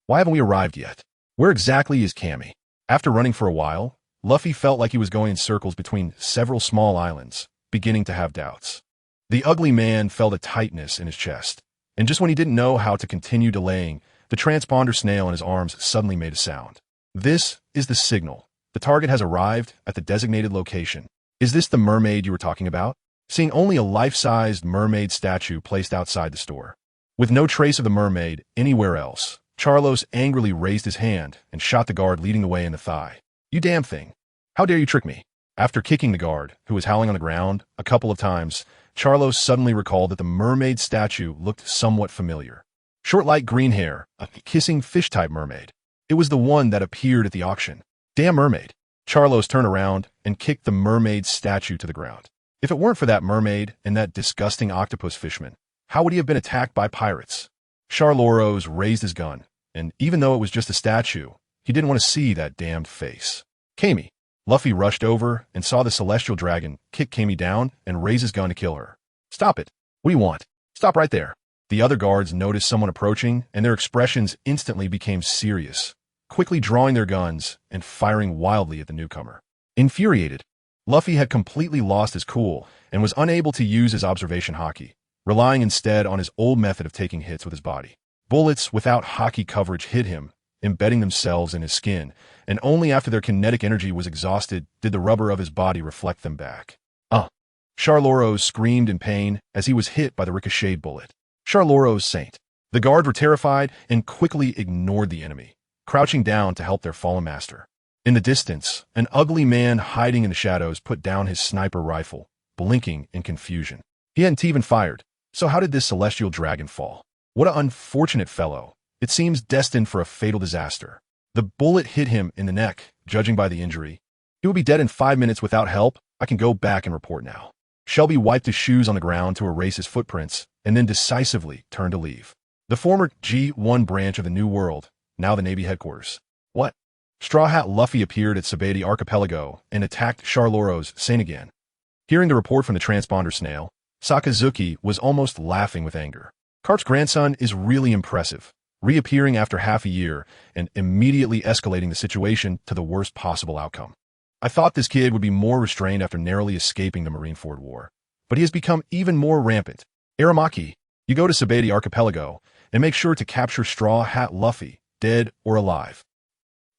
Why haven't we arrived yet? Where exactly is Cammy? After running for a while, Luffy felt like he was going in circles between several small islands, beginning to have doubts. The ugly man felt a tightness in his chest, and just when he didn't know how to continue delaying, the transponder snail in his arms suddenly made a sound. This is the signal. The target has arrived at the designated location. Is this the mermaid you were talking about? Seeing only a life-sized mermaid statue placed outside the store, with no trace of the mermaid anywhere else, Charlos angrily raised his hand and shot the guard leading the way in the thigh. You damn thing. How dare you trick me? After kicking the guard, who was howling on the ground, a couple of times, Charlo suddenly recalled that the mermaid statue looked somewhat familiar. Short light green hair, a kissing fish-type mermaid. It was the one that appeared at the auction. Damn mermaid. Charlos turned around and kicked the mermaid statue to the ground. If it weren't for that mermaid and that disgusting octopus fishman, how would he have been attacked by pirates? Charloros raised his gun, and even though it was just a statue, he didn't want to see that damned face. Kami. Luffy rushed over and saw the celestial dragon kick Kami down and raise his gun to kill her. Stop it. What do you want? Stop right there. The other guards noticed someone approaching, and their expressions instantly became serious, quickly drawing their guns and firing wildly at the newcomer. Infuriated, Luffy had completely lost his cool and was unable to use his observation haki, relying instead on his old method of taking hits with his body. Bullets without haki coverage hit him, embedding themselves in his skin, and only after their kinetic energy was exhausted did the rubber of his body reflect them back. Charloros screamed in pain as he was hit by the ricocheted bullet. Charloros Saint. The guards were terrified and quickly ignored the enemy, crouching down to help their fallen master. In the distance, an ugly man hiding in the shadows put down his sniper rifle, blinking in confusion. He hadn't even fired, so how did this celestial dragon fall? What an unfortunate fellow. It seems destined for a fatal disaster. The bullet hit him in the neck, judging by the injury. He will be dead in 5 minutes without help. I can go back and report now. Shelby wiped his shoes on the ground to erase his footprints, and then decisively turned to leave. The former G1 branch of the New World, now the Navy headquarters. What? Straw Hat Luffy appeared at Sabeti Archipelago and attacked Charloros Saint again. Hearing the report from the transponder snail, Sakazuki was almost laughing with anger. Carp's grandson is really impressive, reappearing after half a year and immediately escalating the situation to the worst possible outcome. I thought this kid would be more restrained after narrowly escaping the Marineford War, but he has become even more rampant. Aramaki, you go to Sabeti Archipelago and make sure to capture Straw Hat Luffy, dead or alive.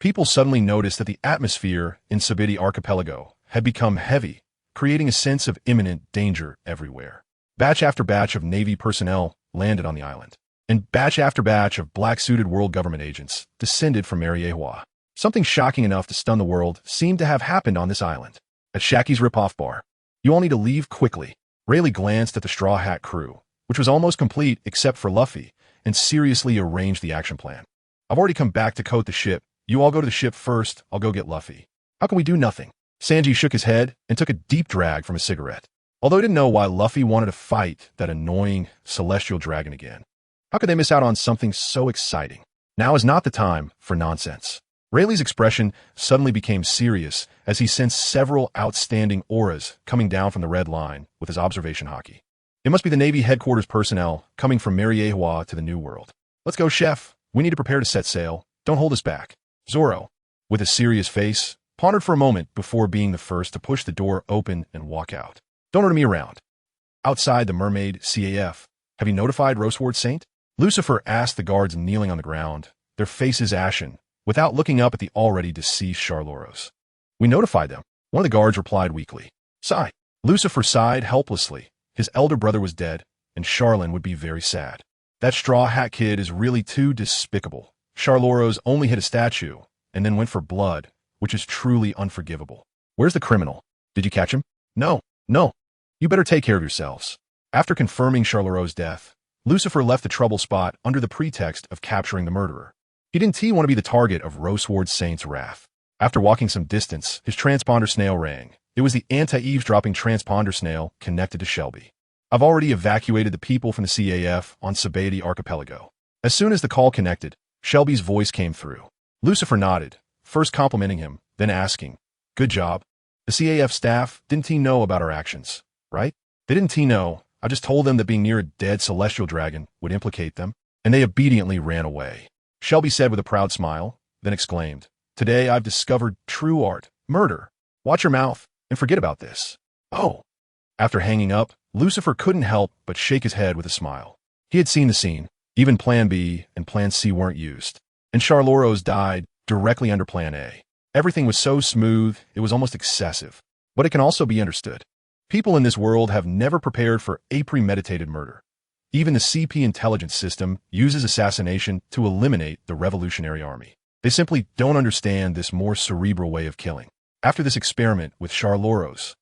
People suddenly noticed that the atmosphere in Sabeti Archipelago had become heavy, creating a sense of imminent danger everywhere. Batch after batch of Navy personnel landed on the island, and batch after batch of black-suited world government agents descended from Mariewa. Something shocking enough to stun the world seemed to have happened on this island. At Shacky's Rip-Off Bar. You all need to leave quickly. Rayleigh glanced at the Straw Hat crew, which was almost complete except for Luffy, and seriously arranged the action plan. I've already come back to coat the ship. You all go to the ship first. I'll go get Luffy. How can we do nothing? Sanji shook his head and took a deep drag from a cigarette. Although he didn't know why Luffy wanted to fight that annoying celestial dragon again. How could they miss out on something so exciting? Now is not the time for nonsense. Rayleigh's expression suddenly became serious as he sensed several outstanding auras coming down from the red line with his observation haki. It must be the Navy headquarters personnel coming from Mariewa to the New World. Let's go, chef. We need to prepare to set sail. Don't hold us back. Zoro, with a serious face, pondered for a moment before being the first to push the door open and walk out. Don't order me around. Outside the mermaid CAF, have you notified Roseward Saint? Lucifer asked the guards kneeling on the ground, their faces ashen, without looking up at the already deceased Charloros. We notified them. One of the guards replied weakly. Sigh. Lucifer sighed helplessly. His elder brother was dead, and Charlin would be very sad. That Straw Hat kid is really too despicable. Charloros only hit a statue, and then went for blood, which is truly unforgivable. Where's the criminal? Did you catch him? No. You better take care of yourselves. After confirming Charloros' death, Lucifer left the trouble spot under the pretext of capturing the murderer. He didn't want to be the target of Roseward Saint's wrath. After walking some distance, his transponder snail rang. It was the anti-eavesdropping transponder snail connected to Shelby. I've already evacuated the people from the CAF on Sabeti Archipelago. As soon as the call connected, Shelby's voice came through. Lucifer nodded, first complimenting him, then asking, Good job. The CAF staff didn't know about our actions, right? They didn't know. I just told them that being near a dead celestial dragon would implicate them, and they obediently ran away. Shelby said with a proud smile, then exclaimed, Today I've discovered true art, murder. Watch your mouth and forget about this. Oh. After hanging up, Lucifer couldn't help but shake his head with a smile. He had seen the scene. Even Plan B and Plan C weren't used. And Charloros died directly under Plan A. Everything was so smooth, it was almost excessive. But it can also be understood. People in this world have never prepared for a premeditated murder. Even the CP intelligence system uses assassination to eliminate the Revolutionary Army. They simply don't understand this more cerebral way of killing. After this experiment with Charloros,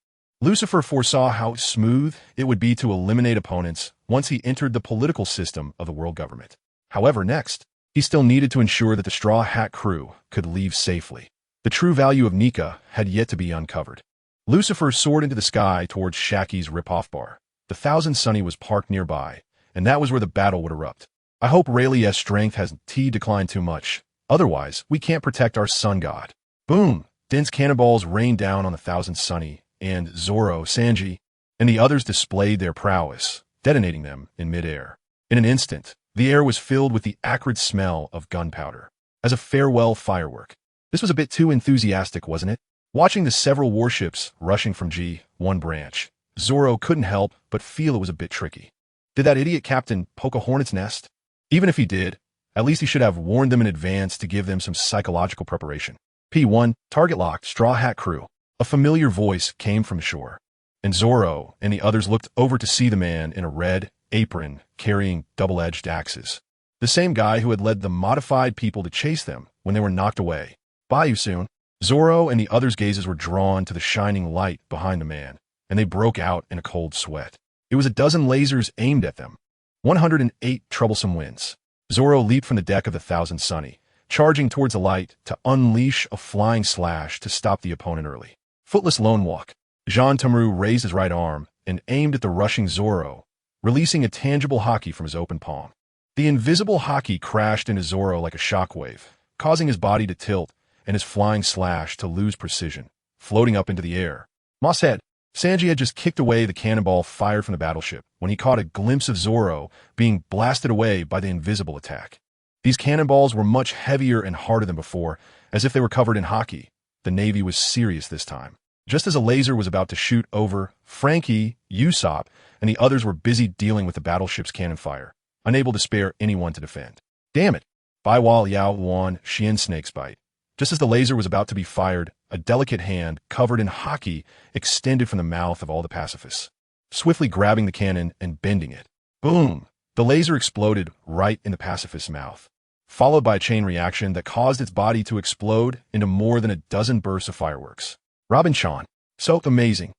Lucifer foresaw how smooth it would be to eliminate opponents once he entered the political system of the world government. However, next, he still needed to ensure that the Straw Hat crew could leave safely. The true value of Nika had yet to be uncovered. Lucifer soared into the sky towards Shacky's rip-off bar. The Thousand Sunny was parked nearby, and that was where the battle would erupt. I hope Rayleigh's strength hasn't declined too much. Otherwise, we can't protect our sun god. Boom! Dense cannonballs rained down on the Thousand Sunny, and Zoro, Sanji, and the others displayed their prowess, detonating them in midair. In an instant, the air was filled with the acrid smell of gunpowder. As a farewell firework. This was a bit too enthusiastic, wasn't it? Watching the several warships rushing from G1 branch, Zoro couldn't help but feel it was a bit tricky. Did that idiot captain poke a hornet's nest? Even if he did, at least he should have warned them in advance to give them some psychological preparation. P1, target locked, Straw Hat crew. A familiar voice came from shore, and Zoro and the others looked over to see the man in a red apron carrying double-edged axes. The same guy who had led the modified people to chase them when they were knocked away. Bye you soon. Zoro and the others' gazes were drawn to the shining light behind the man, and they broke out in a cold sweat. It was a dozen lasers aimed at them. 108 troublesome winds. Zoro leaped from the deck of the Thousand Sunny, charging towards the light to unleash a flying slash to stop the opponent early. Footless lone walk. Jean Tamaru raised his right arm and aimed at the rushing Zoro, releasing a tangible hockey from his open palm. The invisible hockey crashed into Zoro like a shockwave, causing his body to tilt and his flying slash to lose precision, floating up into the air. Moss head. Sanji had just kicked away the cannonball fired from the battleship when he caught a glimpse of Zoro being blasted away by the invisible attack. These cannonballs were much heavier and harder than before, as if they were covered in hockey. The Navy was serious this time. Just as a laser was about to shoot over, Frankie, Usopp, and the others were busy dealing with the battleship's cannon fire, unable to spare anyone to defend. Damn it! Baiwal Yao Luan Xian Snake's bite. Just as the laser was about to be fired, a delicate hand covered in hockey extended from the mouth of all the pacifists, swiftly grabbing the cannon and bending it. Boom! The laser exploded right in the pacifist's mouth, followed by a chain reaction that caused its body to explode into more than a dozen bursts of fireworks. Robin-chan. So amazing.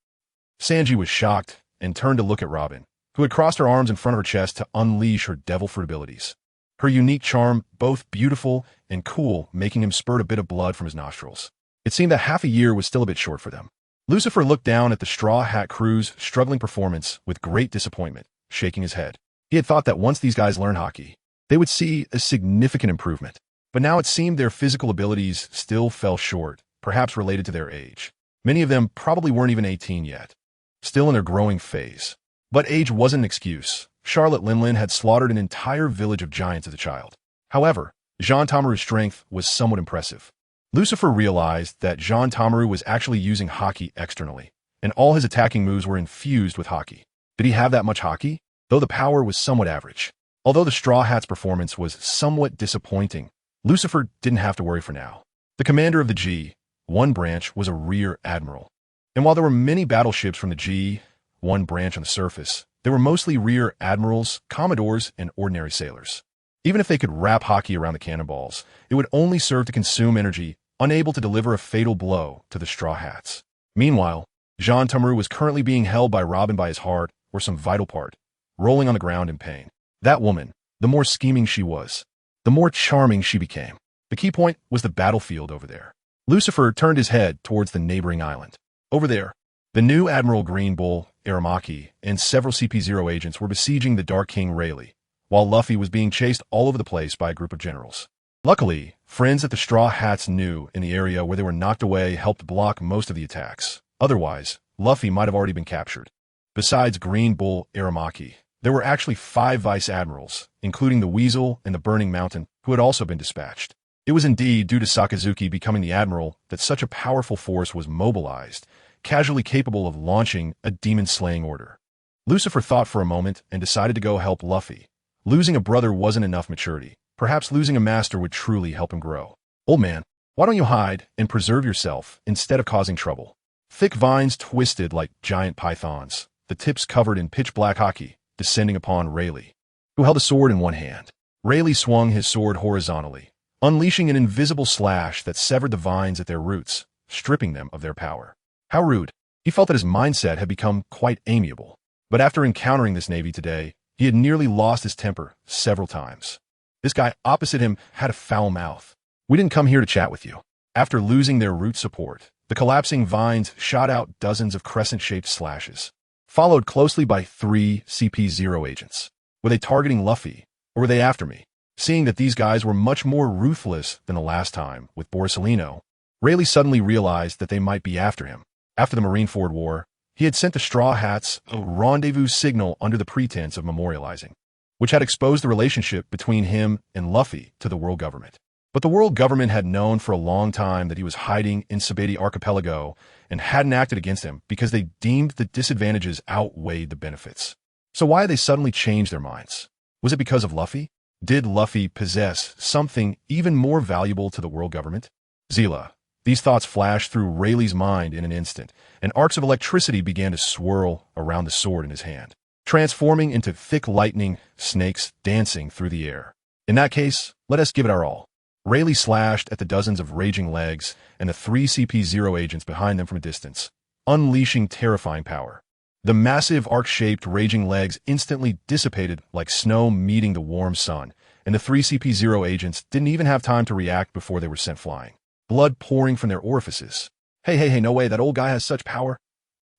Sanji was shocked and turned to look at Robin, who had crossed her arms in front of her chest to unleash her devil fruit abilities. Her unique charm, both beautiful and cool, making him spurt a bit of blood from his nostrils. It seemed that half a year was still a bit short for them. Lucifer looked down at the Straw Hat crew's struggling performance with great disappointment, shaking his head. He had thought that once these guys learned hockey, they would see a significant improvement. But now it seemed their physical abilities still fell short, perhaps related to their age. Many of them probably weren't even 18 yet, still in their growing phase. But age wasn't an excuse. Charlotte Linlin had slaughtered an entire village of giants as a child. However, Jean Tamaru's strength was somewhat impressive. Lucifer realized that Jean Tamaru was actually using hockey externally, and all his attacking moves were infused with hockey. Did he have that much hockey? Though the power was somewhat average. Although the Straw Hat's performance was somewhat disappointing, Lucifer didn't have to worry for now. The commander of the G1 branch was a rear admiral. And while there were many battleships from the G1 branch on the surface, they were mostly rear admirals, commodores, and ordinary sailors. Even if they could wrap hockey around the cannonballs, it would only serve to consume energy, unable to deliver a fatal blow to the Straw Hats. Meanwhile, Jean Tamaru was currently being held by Robin by his heart or some vital part, rolling on the ground in pain. That woman, the more scheming she was, the more charming she became. The key point was the battlefield over there. Lucifer turned his head towards the neighboring island. Over there, the new Admiral Green Bull, Aramaki, and several CP0 agents were besieging the Dark King Rayleigh, while Luffy was being chased all over the place by a group of generals. Luckily, friends that the Straw Hats knew in the area where they were knocked away helped block most of the attacks. Otherwise, Luffy might have already been captured. Besides Green Bull Aramaki, there were actually 5 vice admirals, including the Weasel and the Burning Mountain, who had also been dispatched. It was indeed due to Sakazuki becoming the admiral that such a powerful force was mobilized, casually capable of launching a demon-slaying order. Lucifer thought for a moment and decided to go help Luffy. Losing a brother wasn't enough maturity. Perhaps losing a master would truly help him grow. Old man, why don't you hide and preserve yourself instead of causing trouble? Thick vines twisted like giant pythons, the tips covered in pitch-black hockey, descending upon Rayleigh, who held a sword in one hand. Rayleigh swung his sword horizontally, unleashing an invisible slash that severed the vines at their roots, stripping them of their power. How rude. He felt that his mindset had become quite amiable. But after encountering this navy today, he had nearly lost his temper several times. This guy opposite him had a foul mouth. "We didn't come here to chat with you." After losing their root support, the collapsing vines shot out dozens of crescent-shaped slashes, followed closely by 3 CP0 agents. Were they targeting Luffy, or were they after me? Seeing that these guys were much more ruthless than the last time with Borsalino, Rayleigh suddenly realized that they might be after him. After the Marineford War, he had sent the Straw Hats a rendezvous signal under the pretense of memorializing, which had exposed the relationship between him and Luffy to the world government. But the world government had known for a long time that he was hiding in Sabeti Archipelago and hadn't acted against him because they deemed the disadvantages outweighed the benefits. So why had they suddenly changed their minds? Was it because of Luffy? Did Luffy possess something even more valuable to the world government? Zila. These thoughts flashed through Rayleigh's mind in an instant, and arcs of electricity began to swirl around the sword in his hand, transforming into thick lightning snakes dancing through the air. In that case, let us give it our all. Rayleigh slashed at the dozens of raging legs and the 3 CP0 agents behind them from a distance, unleashing terrifying power. The massive arc-shaped raging legs instantly dissipated like snow meeting the warm sun, and the 3 CP0 agents didn't even have time to react before they were sent flying, blood pouring from their orifices. Hey, no way, that old guy has such power.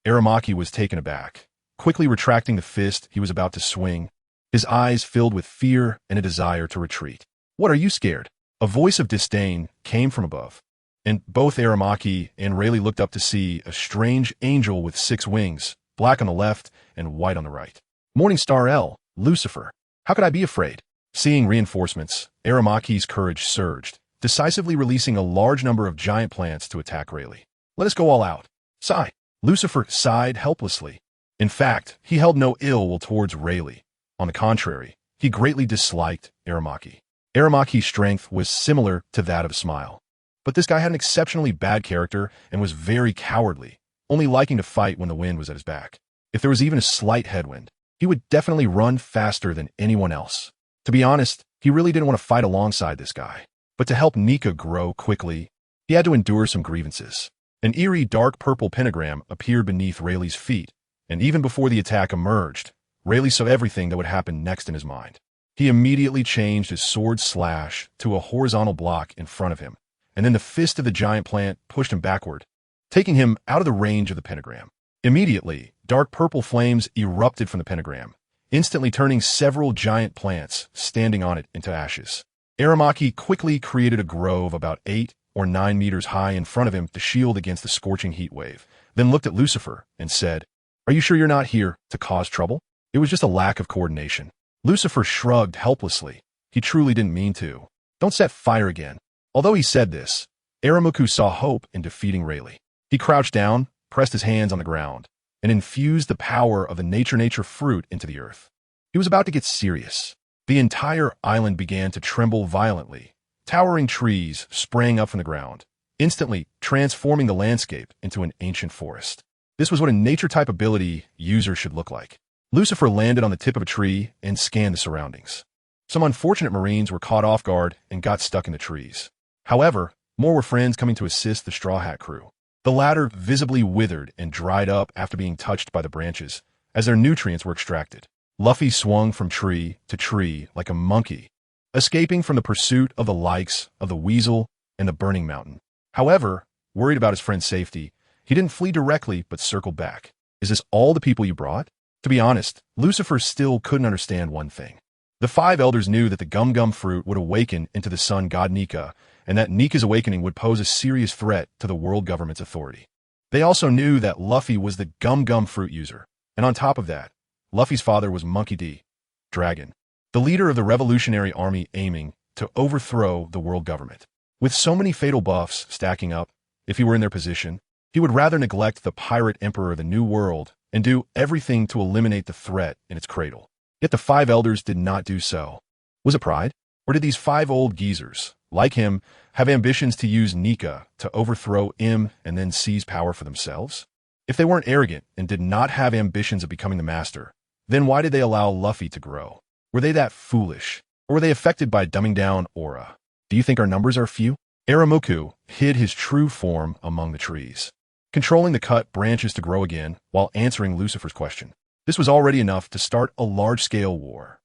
Aramaki was taken aback, quickly retracting the fist he was about to swing, his eyes filled with fear and a desire to retreat. "What, are you scared?" A voice of disdain came from above, and both Aramaki and Rayleigh looked up to see a strange angel with 6 wings, black on the left and white on the right. "Morning Star L, Lucifer. How could I be afraid?" Seeing reinforcements, Aramaki's courage surged, decisively releasing a large number of giant plants to attack Rayleigh. "Let us go all out." Sigh. Lucifer sighed helplessly. In fact, he held no ill will towards Rayleigh. On the contrary, he greatly disliked Aramaki. Aramaki's strength was similar to that of a smile. But this guy had an exceptionally bad character and was very cowardly, only liking to fight when the wind was at his back. If there was even a slight headwind, he would definitely run faster than anyone else. To be honest, he really didn't want to fight alongside this guy. But to help Nika grow quickly, he had to endure some grievances. An eerie dark purple pentagram appeared beneath Rayleigh's feet, and even before the attack emerged, Rayleigh saw everything that would happen next in his mind. He immediately changed his sword slash to a horizontal block in front of him, and then the fist of the giant plant pushed him backward, taking him out of the range of the pentagram. Immediately, dark purple flames erupted from the pentagram, instantly turning several giant plants standing on it into ashes. Aramaki quickly created a grove about 8 or 9 meters high in front of him to shield against the scorching heat wave, then looked at Lucifer and said, "Are you sure you're not here to cause trouble?" It was just a lack of coordination. Lucifer shrugged helplessly. He truly didn't mean to. "Don't set fire again." Although he said this, Aramuku saw hope in defeating Rayleigh. He crouched down, pressed his hands on the ground, and infused the power of the nature fruit into the earth. He was about to get serious. The entire island began to tremble violently. Towering trees sprang up from the ground, instantly transforming the landscape into an ancient forest. This was what a nature-type ability user should look like. Lucifer landed on the tip of a tree and scanned the surroundings. Some unfortunate Marines were caught off guard and got stuck in the trees. However, more were friends coming to assist the Straw Hat crew. The latter visibly withered and dried up after being touched by the branches, as their nutrients were extracted. Luffy swung from tree to tree like a monkey, escaping from the pursuit of the likes of the Weasel and the Burning Mountain. However, worried about his friend's safety, he didn't flee directly but circled back. "Is this all the people you brought?" To be honest, Lucifer still couldn't understand one thing. The 5 elders knew that the gum fruit would awaken into the sun god Nika, and that Nika's awakening would pose a serious threat to the world government's authority. They also knew that Luffy was the gum fruit user, and on top of that, Luffy's father was Monkey D. Dragon, the leader of the revolutionary army aiming to overthrow the world government. With so many fatal buffs stacking up, if he were in their position, he would rather neglect the pirate emperor of the New World and do everything to eliminate the threat in its cradle. Yet the 5 elders did not do so. Was it pride? Or did these 5 old geezers, like him, have ambitions to use Nika to overthrow him and then seize power for themselves? If they weren't arrogant and did not have ambitions of becoming the master, then why did they allow Luffy to grow? Were they that foolish? Or were they affected by dumbing down aura? Do you think our numbers are few? Aramuku hid his true form among the trees. controlling the cut branches to grow again while answering Lucifer's question. This was already enough to start a large-scale war.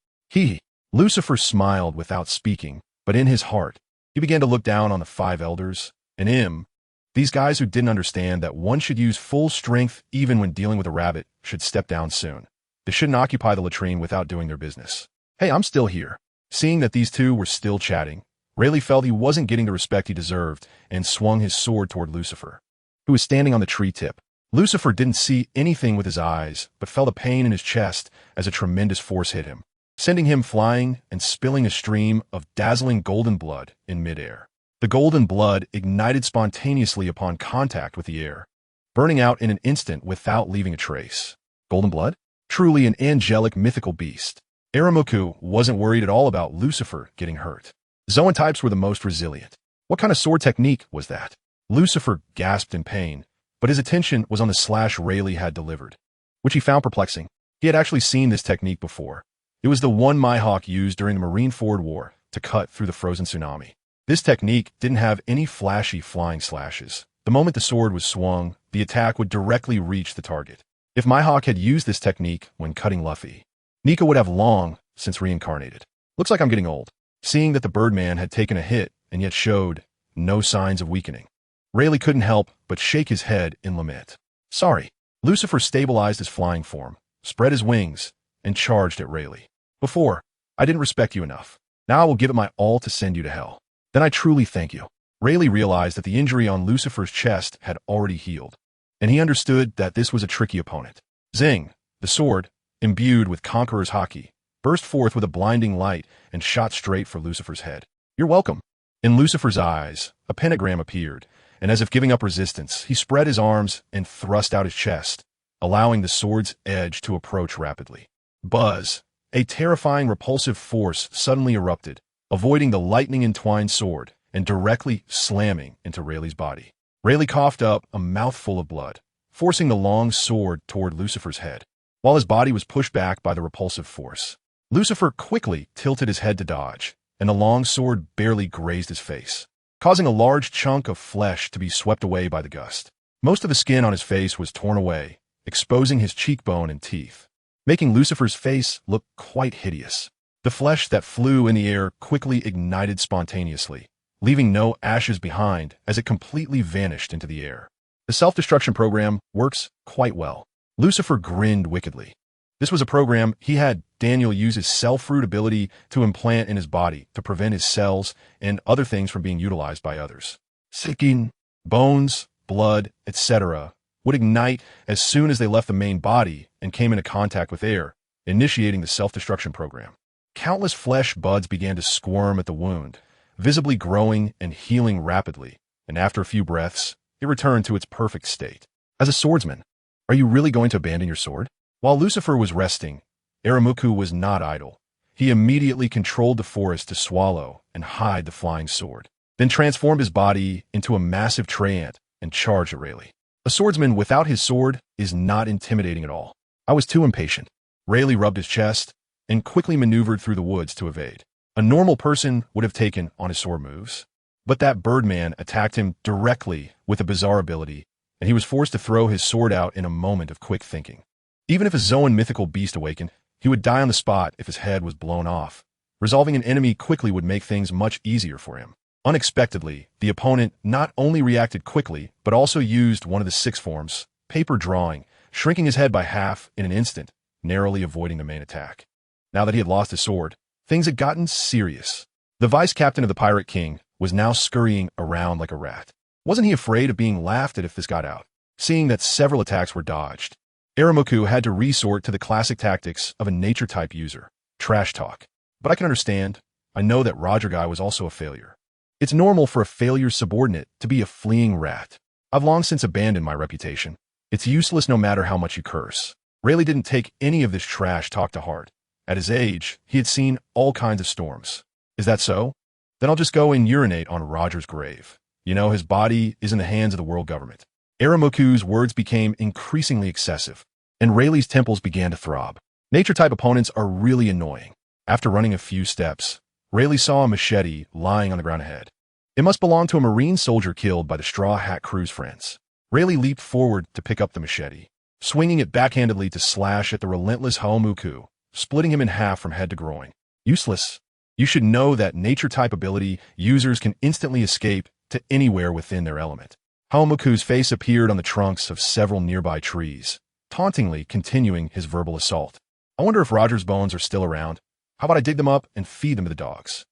Lucifer smiled without speaking, but in his heart, he began to look down on the 5 elders, and these guys who didn't understand that one should use full strength even when dealing with a rabbit should step down soon. They shouldn't occupy the latrine without doing their business. Hey, I'm still here. Seeing that these two were still chatting, Rayleigh felt he wasn't getting the respect he deserved and swung his sword toward Lucifer, who was standing on the tree tip. Lucifer didn't see anything with his eyes, but felt a pain in his chest as a tremendous force hit him, sending him flying and spilling a stream of dazzling golden blood in midair. The golden blood ignited spontaneously upon contact with the air, burning out in an instant without leaving a trace. Golden blood? Truly an angelic mythical beast. Aramuku wasn't worried at all about Lucifer getting hurt. Zoan types were the most resilient. What kind of sword technique was that? Lucifer gasped in pain, but his attention was on the slash Rayleigh had delivered, which he found perplexing. He had actually seen this technique before. It was the one Myhawk used during the Marine-Ford War to cut through the frozen tsunami. This technique didn't have any flashy flying slashes. The moment the sword was swung, the attack would directly reach the target. If Myhawk had used this technique when cutting Luffy, Nika would have long since reincarnated. Looks like I'm getting old. Seeing that the Birdman had taken a hit and yet showed no signs of weakening, Rayleigh couldn't help but shake his head in lament. Sorry. Lucifer stabilized his flying form, spread his wings, and charged at Rayleigh. Before, I didn't respect you enough. Now I will give it my all to send you to hell. Then I truly thank you. Rayleigh realized that the injury on Lucifer's chest had already healed, and he understood that this was a tricky opponent. Zing! The sword, imbued with Conqueror's haki, burst forth with a blinding light and shot straight for Lucifer's head. You're welcome. In Lucifer's eyes, a pentagram appeared, and as if giving up resistance, he spread his arms and thrust out his chest, allowing the sword's edge to approach rapidly. Buzz! A terrifying repulsive force suddenly erupted, avoiding the lightning-entwined sword and directly slamming into Rayleigh's body. Rayleigh coughed up a mouthful of blood, forcing the long sword toward Lucifer's head, while his body was pushed back by the repulsive force. Lucifer quickly tilted his head to dodge, and the long sword barely grazed his face, causing a large chunk of flesh to be swept away by the gust. Most of the skin on his face was torn away, exposing his cheekbone and teeth, making Lucifer's face look quite hideous. The flesh that flew in the air quickly ignited spontaneously, leaving no ashes behind as it completely vanished into the air. The self-destruction program works quite well. Lucifer grinned wickedly. This was a program he had Daniel use his self-root ability to implant in his body to prevent his cells and other things from being utilized by others. Skin, bones, blood, etc. would ignite as soon as they left the main body and came into contact with air, initiating the self-destruction program. Countless flesh buds began to squirm at the wound, visibly growing and healing rapidly, and after a few breaths, it returned to its perfect state. As a swordsman, are you really going to abandon your sword? While Lucifer was resting, Aramuku was not idle. He immediately controlled the forest to swallow and hide the flying sword, then transformed his body into a massive treant and charged at Rayleigh. A swordsman without his sword is not intimidating at all. I was too impatient. Rayleigh rubbed his chest and quickly maneuvered through the woods to evade. A normal person would have taken on his sword moves, but that Birdman attacked him directly with a bizarre ability, and he was forced to throw his sword out in a moment of quick thinking. Even if a Zoan mythical beast awakened, he would die on the spot if his head was blown off. Resolving an enemy quickly would make things much easier for him. Unexpectedly, the opponent not only reacted quickly, but also used one of the 6 forms, paper drawing, shrinking his head by half in an instant, narrowly avoiding the main attack. Now that he had lost his sword, things had gotten serious. The vice captain of the Pirate King was now scurrying around like a rat. Wasn't he afraid of being laughed at if this got out? Seeing that several attacks were dodged, Aramuku had to resort to the classic tactics of a nature-type user, trash talk. But I can understand. I know that Roger Guy was also a failure. It's normal for a failure subordinate to be a fleeing rat. I've long since abandoned my reputation. It's useless no matter how much you curse. Rayleigh didn't take any of this trash talk to heart. At his age, he had seen all kinds of storms. Is that so? Then I'll just go and urinate on Roger's grave. You know, his body is in the hands of the world government. Aramuku's words became increasingly excessive, and Rayleigh's temples began to throb. Nature-type opponents are really annoying. After running a few steps, Rayleigh saw a machete lying on the ground ahead. It must belong to a Marine soldier killed by the Straw Hat Crew's friends. Rayleigh leaped forward to pick up the machete, swinging it backhandedly to slash at the relentless Haomuku, splitting him in half from head to groin. Useless. You should know that nature-type ability users can instantly escape to anywhere within their element. Haomuku's face appeared on the trunks of several nearby trees, tauntingly continuing his verbal assault. I wonder if Roger's bones are still around. How about I dig them up and feed them to the dogs?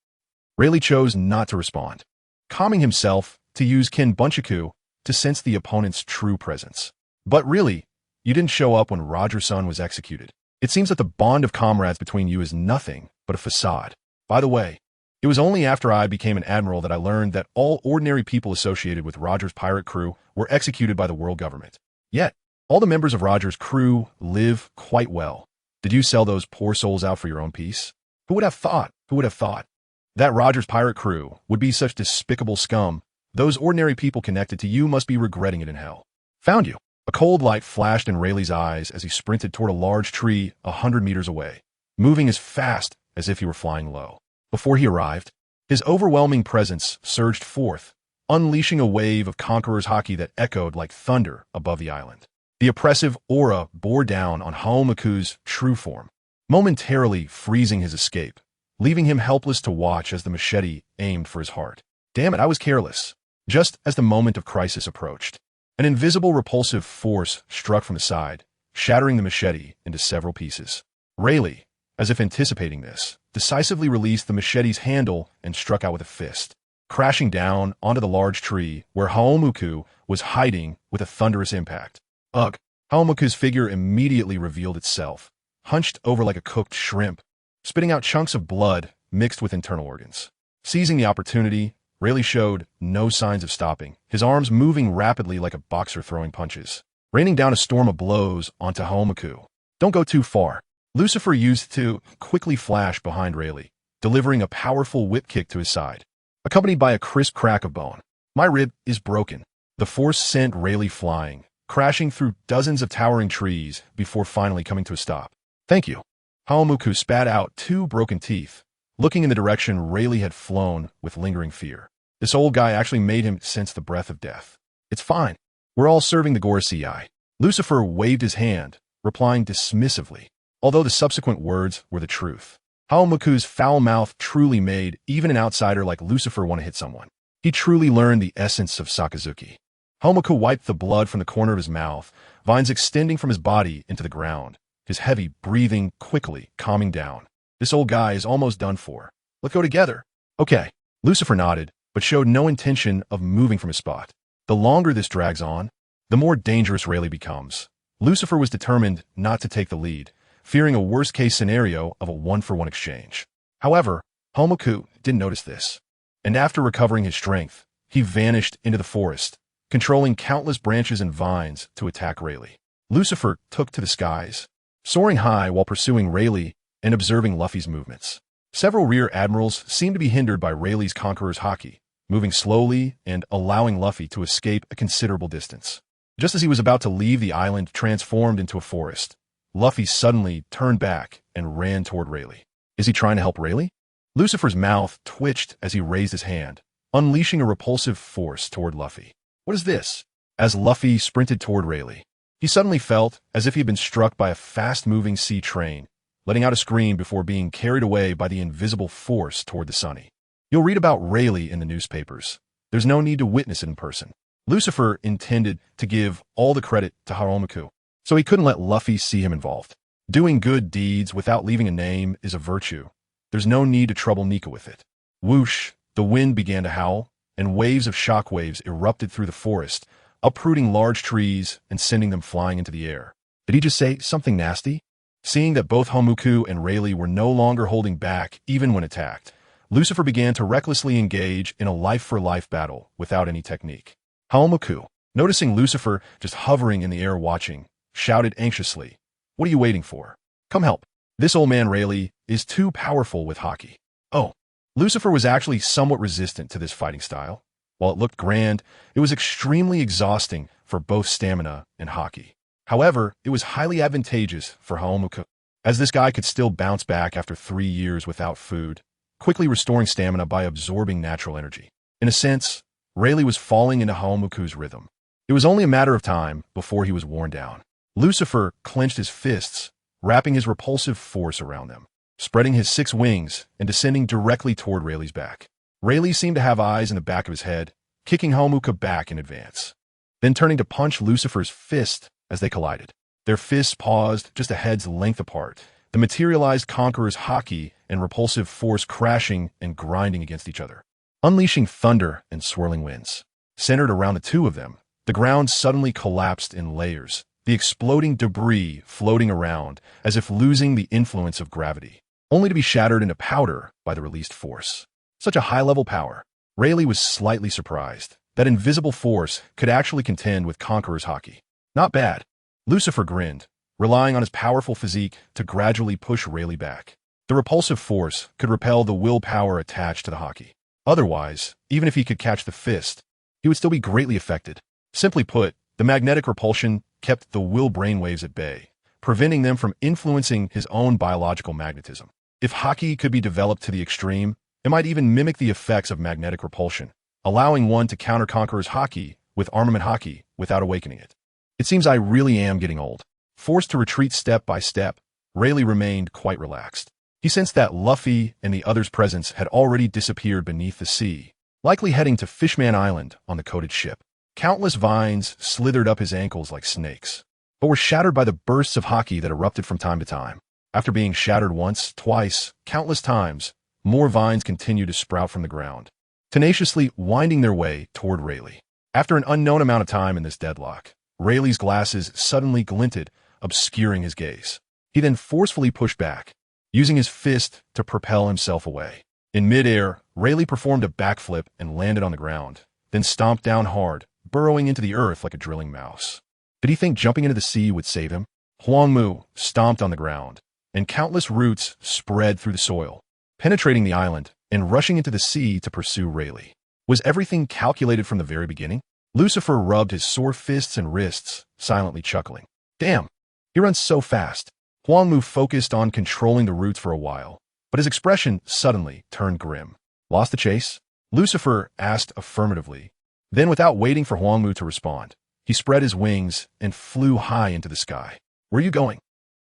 Rayleigh chose not to respond, calming himself to use Kin Bunchaku to sense the opponent's true presence. But really, you didn't show up when Roger-san was executed. It seems that the bond of comrades between you is nothing but a facade. By the way, it was only after I became an admiral that I learned that all ordinary people associated with Roger's pirate crew were executed by the world government. Yet, all the members of Roger's crew live quite well. Did you sell those poor souls out for your own peace? Who would have thought? Who would have thought that Roger's pirate crew would be such despicable scum? Those ordinary people connected to you must be regretting it in hell. Found you. A cold light flashed in Rayleigh's eyes as he sprinted toward a large tree 100 meters away, moving as fast as if he were flying low. Before he arrived, his overwhelming presence surged forth, unleashing a wave of conqueror's haki that echoed like thunder above the island. The oppressive aura bore down on Haomuku's true form, momentarily freezing his escape, leaving him helpless to watch as the machete aimed for his heart. Damn it, I was careless. Just as the moment of crisis approached, an invisible repulsive force struck from the side, shattering the machete into several pieces. Rayleigh, as if anticipating this, decisively released the machete's handle and struck out with a fist, crashing down onto the large tree where Haomuku was hiding with a thunderous impact. Ugh! Haomuku's figure immediately revealed itself, hunched over like a cooked shrimp, spitting out chunks of blood mixed with internal organs. Seizing the opportunity, Rayleigh showed no signs of stopping, his arms moving rapidly like a boxer throwing punches, raining down a storm of blows onto Haomuku. Don't go too far. Lucifer used to quickly flash behind Rayleigh, delivering a powerful whip kick to his side, accompanied by a crisp crack of bone. My rib is broken. The force sent Rayleigh flying, crashing through dozens of towering trees before finally coming to a stop. Thank you. Haomuku spat out 2 broken teeth, looking in the direction Rayleigh had flown with lingering fear. This old guy actually made him sense the breath of death. It's fine. We're all serving the Gorosei. Lucifer waved his hand, replying dismissively, although the subsequent words were the truth. Haomuku's foul mouth truly made even an outsider like Lucifer want to hit someone. He truly learned the essence of Sakazuki. Haomuku wiped the blood from the corner of his mouth, vines extending from his body into the ground, his heavy breathing quickly calming down. This old guy is almost done for. Let's go together. Okay. Lucifer nodded, but showed no intention of moving from his spot. The longer this drags on, the more dangerous Rayleigh becomes. Lucifer was determined not to take the lead, fearing a worst-case scenario of a one-for-one exchange. However, Haomuku didn't notice this, and after recovering his strength, he vanished into the forest, controlling countless branches and vines to attack Rayleigh. Lucifer took to the skies, soaring high while pursuing Rayleigh and observing Luffy's movements. Several rear admirals seemed to be hindered by Rayleigh's conqueror's haki, moving slowly and allowing Luffy to escape a considerable distance. Just as he was about to leave the island transformed into a forest, Luffy suddenly turned back and ran toward Rayleigh. Is he trying to help Rayleigh? Lucifer's mouth twitched as he raised his hand, unleashing a repulsive force toward Luffy. What is this? As Luffy sprinted toward Rayleigh, he suddenly felt as if he had been struck by a fast-moving sea train, letting out a scream before being carried away by the invisible force toward the sunny. You'll read about Rayleigh in the newspapers. There's no need to witness it in person. Lucifer intended to give all the credit to Haomuku, so he couldn't let Luffy see him involved. Doing good deeds without leaving a name is a virtue. There's no need to trouble Nika with it. Whoosh, the wind began to howl, and waves of shockwaves erupted through the forest, uprooting large trees and sending them flying into the air. Did he just say something nasty? Seeing that both Haomuku and Rayleigh were no longer holding back even when attacked, Lucifer began to recklessly engage in a life-for-life battle without any technique. Haomuku, noticing Lucifer just hovering in the air watching, shouted anxiously, "What are you waiting for? Come help. This old man Rayleigh is too powerful with haki." Oh, Lucifer was actually somewhat resistant to this fighting style. While it looked grand, it was extremely exhausting for both stamina and haki. However, it was highly advantageous for Haomuku, as this guy could still bounce back after 3 years without food, quickly restoring stamina by absorbing natural energy. In a sense, Rayleigh was falling into Haomuku's rhythm. It was only a matter of time before he was worn down. Lucifer clenched his fists, wrapping his repulsive force around them, spreading his 6 wings and descending directly toward Rayleigh's back. Rayleigh seemed to have eyes in the back of his head, kicking Homuka back in advance, then turning to punch Lucifer's fist as they collided. Their fists paused just a head's length apart, the materialized conqueror's haki and repulsive force crashing and grinding against each other, unleashing thunder and swirling winds. Centered around the two of them, the ground suddenly collapsed in layers, the exploding debris floating around as if losing the influence of gravity, only to be shattered into powder by the released force. Such a high-level power. Rayleigh was slightly surprised that invisible force could actually contend with Conqueror's haki. Not bad. Lucifer grinned, relying on his powerful physique to gradually push Rayleigh back. The repulsive force could repel the willpower attached to the haki. Otherwise, even if he could catch the fist, he would still be greatly affected. Simply put, the magnetic repulsion kept the will brainwaves at bay, preventing them from influencing his own biological magnetism. If haki could be developed to the extreme, it might even mimic the effects of magnetic repulsion, allowing one to counter Conqueror's haki with armament haki without awakening it. It seems I really am getting old. Forced to retreat step by step, Rayleigh remained quite relaxed. He sensed that Luffy and the others' presence had already disappeared beneath the sea, likely heading to Fishman Island on the coated ship. Countless vines slithered up his ankles like snakes, but were shattered by the bursts of haki that erupted from time to time. After being shattered once, twice, countless times, more vines continued to sprout from the ground, tenaciously winding their way toward Rayleigh. After an unknown amount of time in this deadlock, Rayleigh's glasses suddenly glinted, obscuring his gaze. He then forcefully pushed back, using his fist to propel himself away. In midair, Rayleigh performed a backflip and landed on the ground, then stomped down hard, burrowing into the earth like a drilling mouse. Did he think jumping into the sea would save him? Huangmu stomped on the ground, and countless roots spread through the soil, penetrating the island and rushing into the sea to pursue Rayleigh. Was everything calculated from the very beginning? Lucifer rubbed his sore fists and wrists, silently chuckling. Damn, he runs so fast. Huangmu focused on controlling the roots for a while, but his expression suddenly turned grim. Lost the chase? Lucifer asked affirmatively. Then, without waiting for Huangmu to respond, he spread his wings and flew high into the sky. Where are you going?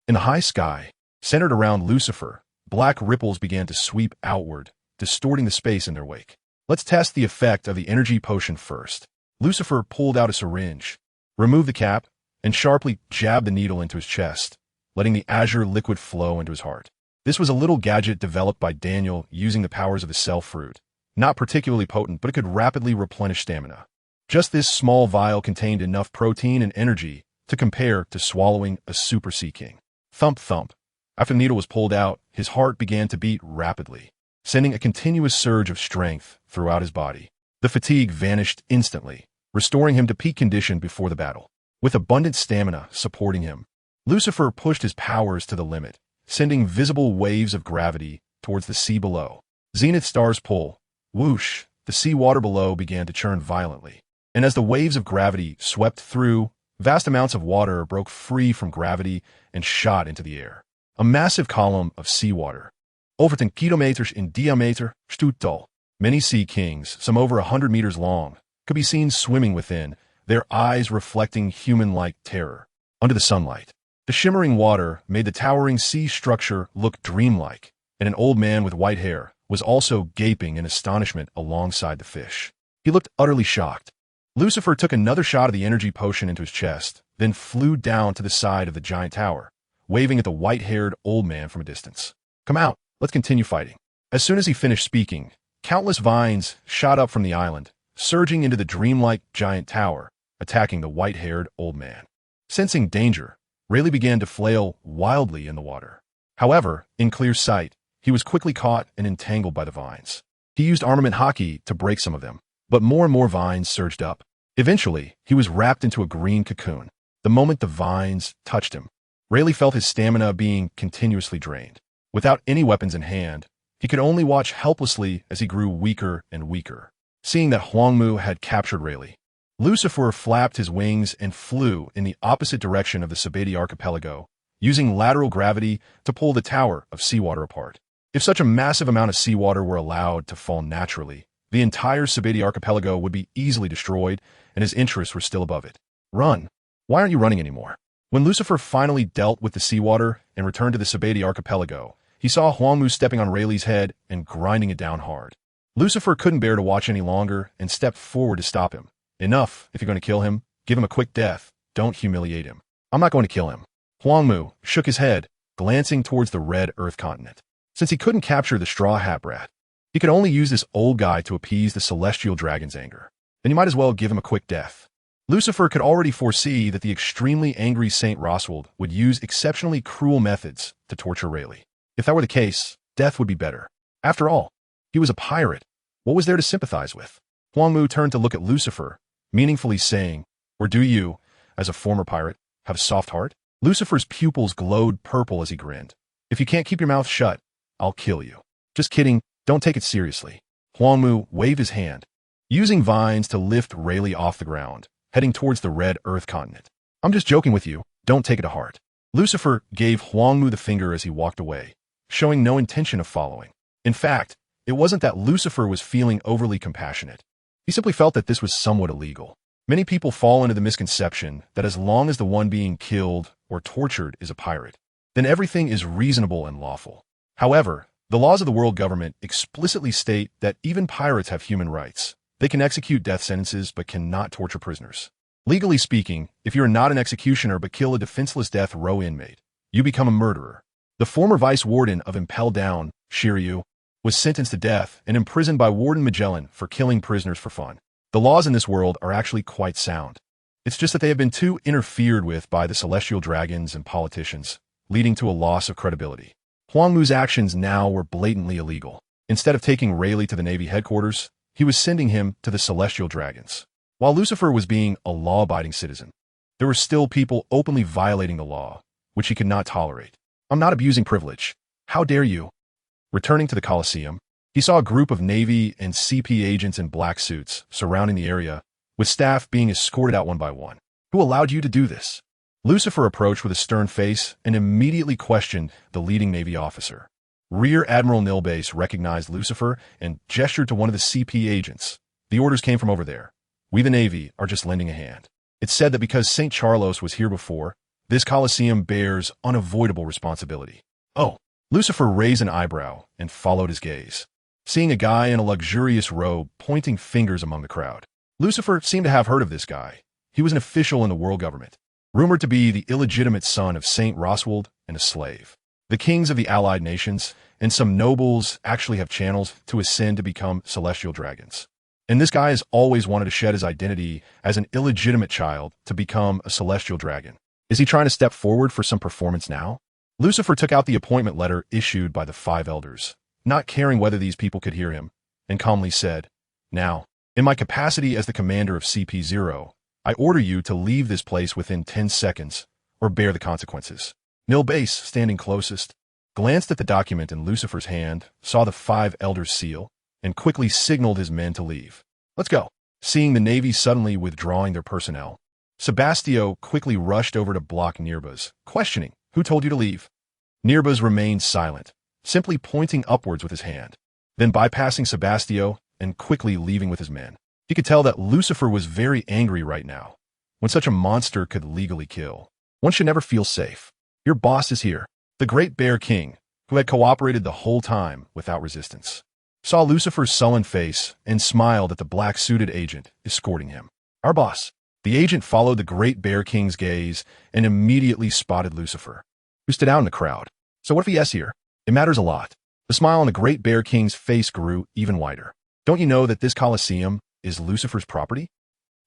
In the high sky, centered around Lucifer, black ripples began to sweep outward, distorting the space in their wake. Let's test the effect of the energy potion first. Lucifer pulled out a syringe, removed the cap, and sharply jabbed the needle into his chest, letting the azure liquid flow into his heart. This was a little gadget developed by Daniel using the powers of the cell fruit. Not particularly potent, but it could rapidly replenish stamina. Just this small vial contained enough protein and energy to compare to swallowing a super sea king. Thump thump. After the needle was pulled out, his heart began to beat rapidly, sending a continuous surge of strength throughout his body. The fatigue vanished instantly, restoring him to peak condition before the battle. With abundant stamina supporting him, Lucifer pushed his powers to the limit, sending visible waves of gravity towards the sea below. Zenith stars pull. Whoosh, the seawater below began to churn violently, and as the waves of gravity swept through, vast amounts of water broke free from gravity and shot into the air. A massive column of seawater, over 10 kilometers in diameter, stood tall. Many sea kings, some over 100 meters long, could be seen swimming within, their eyes reflecting human-like terror. Under the sunlight, the shimmering water made the towering sea structure look dreamlike, and an old man with white hair was also gaping in astonishment alongside the fish. He looked utterly shocked. Lucifer took another shot of the energy potion into his chest, then flew down to the side of the giant tower, waving at the white-haired old man from a distance. Come out, let's continue fighting. As soon as he finished speaking, countless vines shot up from the island, surging into the dreamlike giant tower, attacking the white-haired old man. Sensing danger, Rayleigh began to flail wildly in the water. However, in clear sight, he was quickly caught and entangled by the vines. He used armament haki to break some of them, but more and more vines surged up. Eventually, he was wrapped into a green cocoon. The moment the vines touched him, Rayleigh felt his stamina being continuously drained. Without any weapons in hand, he could only watch helplessly as he grew weaker and weaker. Seeing that Huangmu had captured Rayleigh, Lucifer flapped his wings and flew in the opposite direction of the Sabeti archipelago, using lateral gravity to pull the tower of seawater apart. If such a massive amount of seawater were allowed to fall naturally, the entire Sabati archipelago would be easily destroyed, and his interests were still above it. Run. Why aren't you running anymore? When Lucifer finally dealt with the seawater and returned to the Sabati archipelago, he saw Huangmu stepping on Rayleigh's head and grinding it down hard. Lucifer couldn't bear to watch any longer and stepped forward to stop him. Enough. If you're going to kill him, give him a quick death. Don't humiliate him. I'm not going to kill him. Huangmu shook his head, glancing towards the red Earth continent. Since he couldn't capture the Straw Hat Brat, he could only use this old guy to appease the celestial dragon's anger. Then you might as well give him a quick death. Lucifer could already foresee that the extremely angry Saint Roswald would use exceptionally cruel methods to torture Rayleigh. If that were the case, death would be better. After all, he was a pirate. What was there to sympathize with? Huangmu turned to look at Lucifer, meaningfully saying, "Or do you, as a former pirate, have a soft heart?" Lucifer's pupils glowed purple as he grinned. "If you can't keep your mouth shut, I'll kill you." "Just kidding, don't take it seriously." Huangmu waved his hand, using vines to lift Rayleigh off the ground, heading towards the red Earth continent. "I'm just joking with you, don't take it to heart." Lucifer gave Huangmu the finger as he walked away, showing no intention of following. In fact, it wasn't that Lucifer was feeling overly compassionate. He simply felt that this was somewhat illegal. Many people fall into the misconception that as long as the one being killed or tortured is a pirate, then everything is reasonable and lawful. However, the laws of the world government explicitly state that even pirates have human rights. They can execute death sentences but cannot torture prisoners. Legally speaking, if you're not an executioner but kill a defenseless death row inmate, you become a murderer. The former vice warden of Impel Down, Shiryu, was sentenced to death and imprisoned by Warden Magellan for killing prisoners for fun. The laws in this world are actually quite sound. It's just that they have been too interfered with by the celestial dragons and politicians, leading to a loss of credibility. Huangmu's actions now were blatantly illegal. Instead of taking Rayleigh to the Navy headquarters, he was sending him to the celestial dragons. While Lucifer was being a law-abiding citizen, there were still people openly violating the law, which he could not tolerate. "I'm not abusing privilege. How dare you?" Returning to the Colosseum, he saw a group of Navy and CP agents in black suits surrounding the area, with staff being escorted out one by one. "Who allowed you to do this?" Lucifer approached with a stern face and immediately questioned the leading Navy officer. Rear Admiral Nilbase recognized Lucifer and gestured to one of the CP agents. "The orders came from over there. We the Navy are just lending a hand. It's said that because St. Charlos was here before, this Colosseum bears unavoidable responsibility." "Oh." Lucifer raised an eyebrow and followed his gaze, seeing a guy in a luxurious robe pointing fingers among the crowd. Lucifer seemed to have heard of this guy. He was an official in the world government, rumored to be the illegitimate son of Saint Roswald and a slave. The kings of the allied nations and some nobles actually have channels to ascend to become celestial dragons. And this guy has always wanted to shed his identity as an illegitimate child to become a celestial dragon. Is he trying to step forward for some performance now? Lucifer took out the appointment letter issued by the 5 elders, not caring whether these people could hear him, and calmly said, "Now, in my capacity as the commander of CP0, I order you to leave this place within 10 seconds or bear the consequences." Nilbase, standing closest, glanced at the document in Lucifer's hand, saw the 5 elders' seal, and quickly signaled his men to leave. "Let's go." Seeing the Navy suddenly withdrawing their personnel, Sebastio quickly rushed over to block Nirbaz, questioning, "Who told you to leave?" Nirbaz remained silent, simply pointing upwards with his hand, then bypassing Sebastio and quickly leaving with his men. He could tell that Lucifer was very angry right now. When such a monster could legally kill, one should never feel safe. "Your boss is here." The Great Bear King, who had cooperated the whole time without resistance, saw Lucifer's sullen face and smiled at the black-suited agent escorting him. "Our boss." The agent followed the Great Bear King's gaze and immediately spotted Lucifer, who stood out in the crowd. "So what if he is here?" "It matters a lot." The smile on the Great Bear King's face grew even wider. "Don't you know that this Colosseum is Lucifer's property?"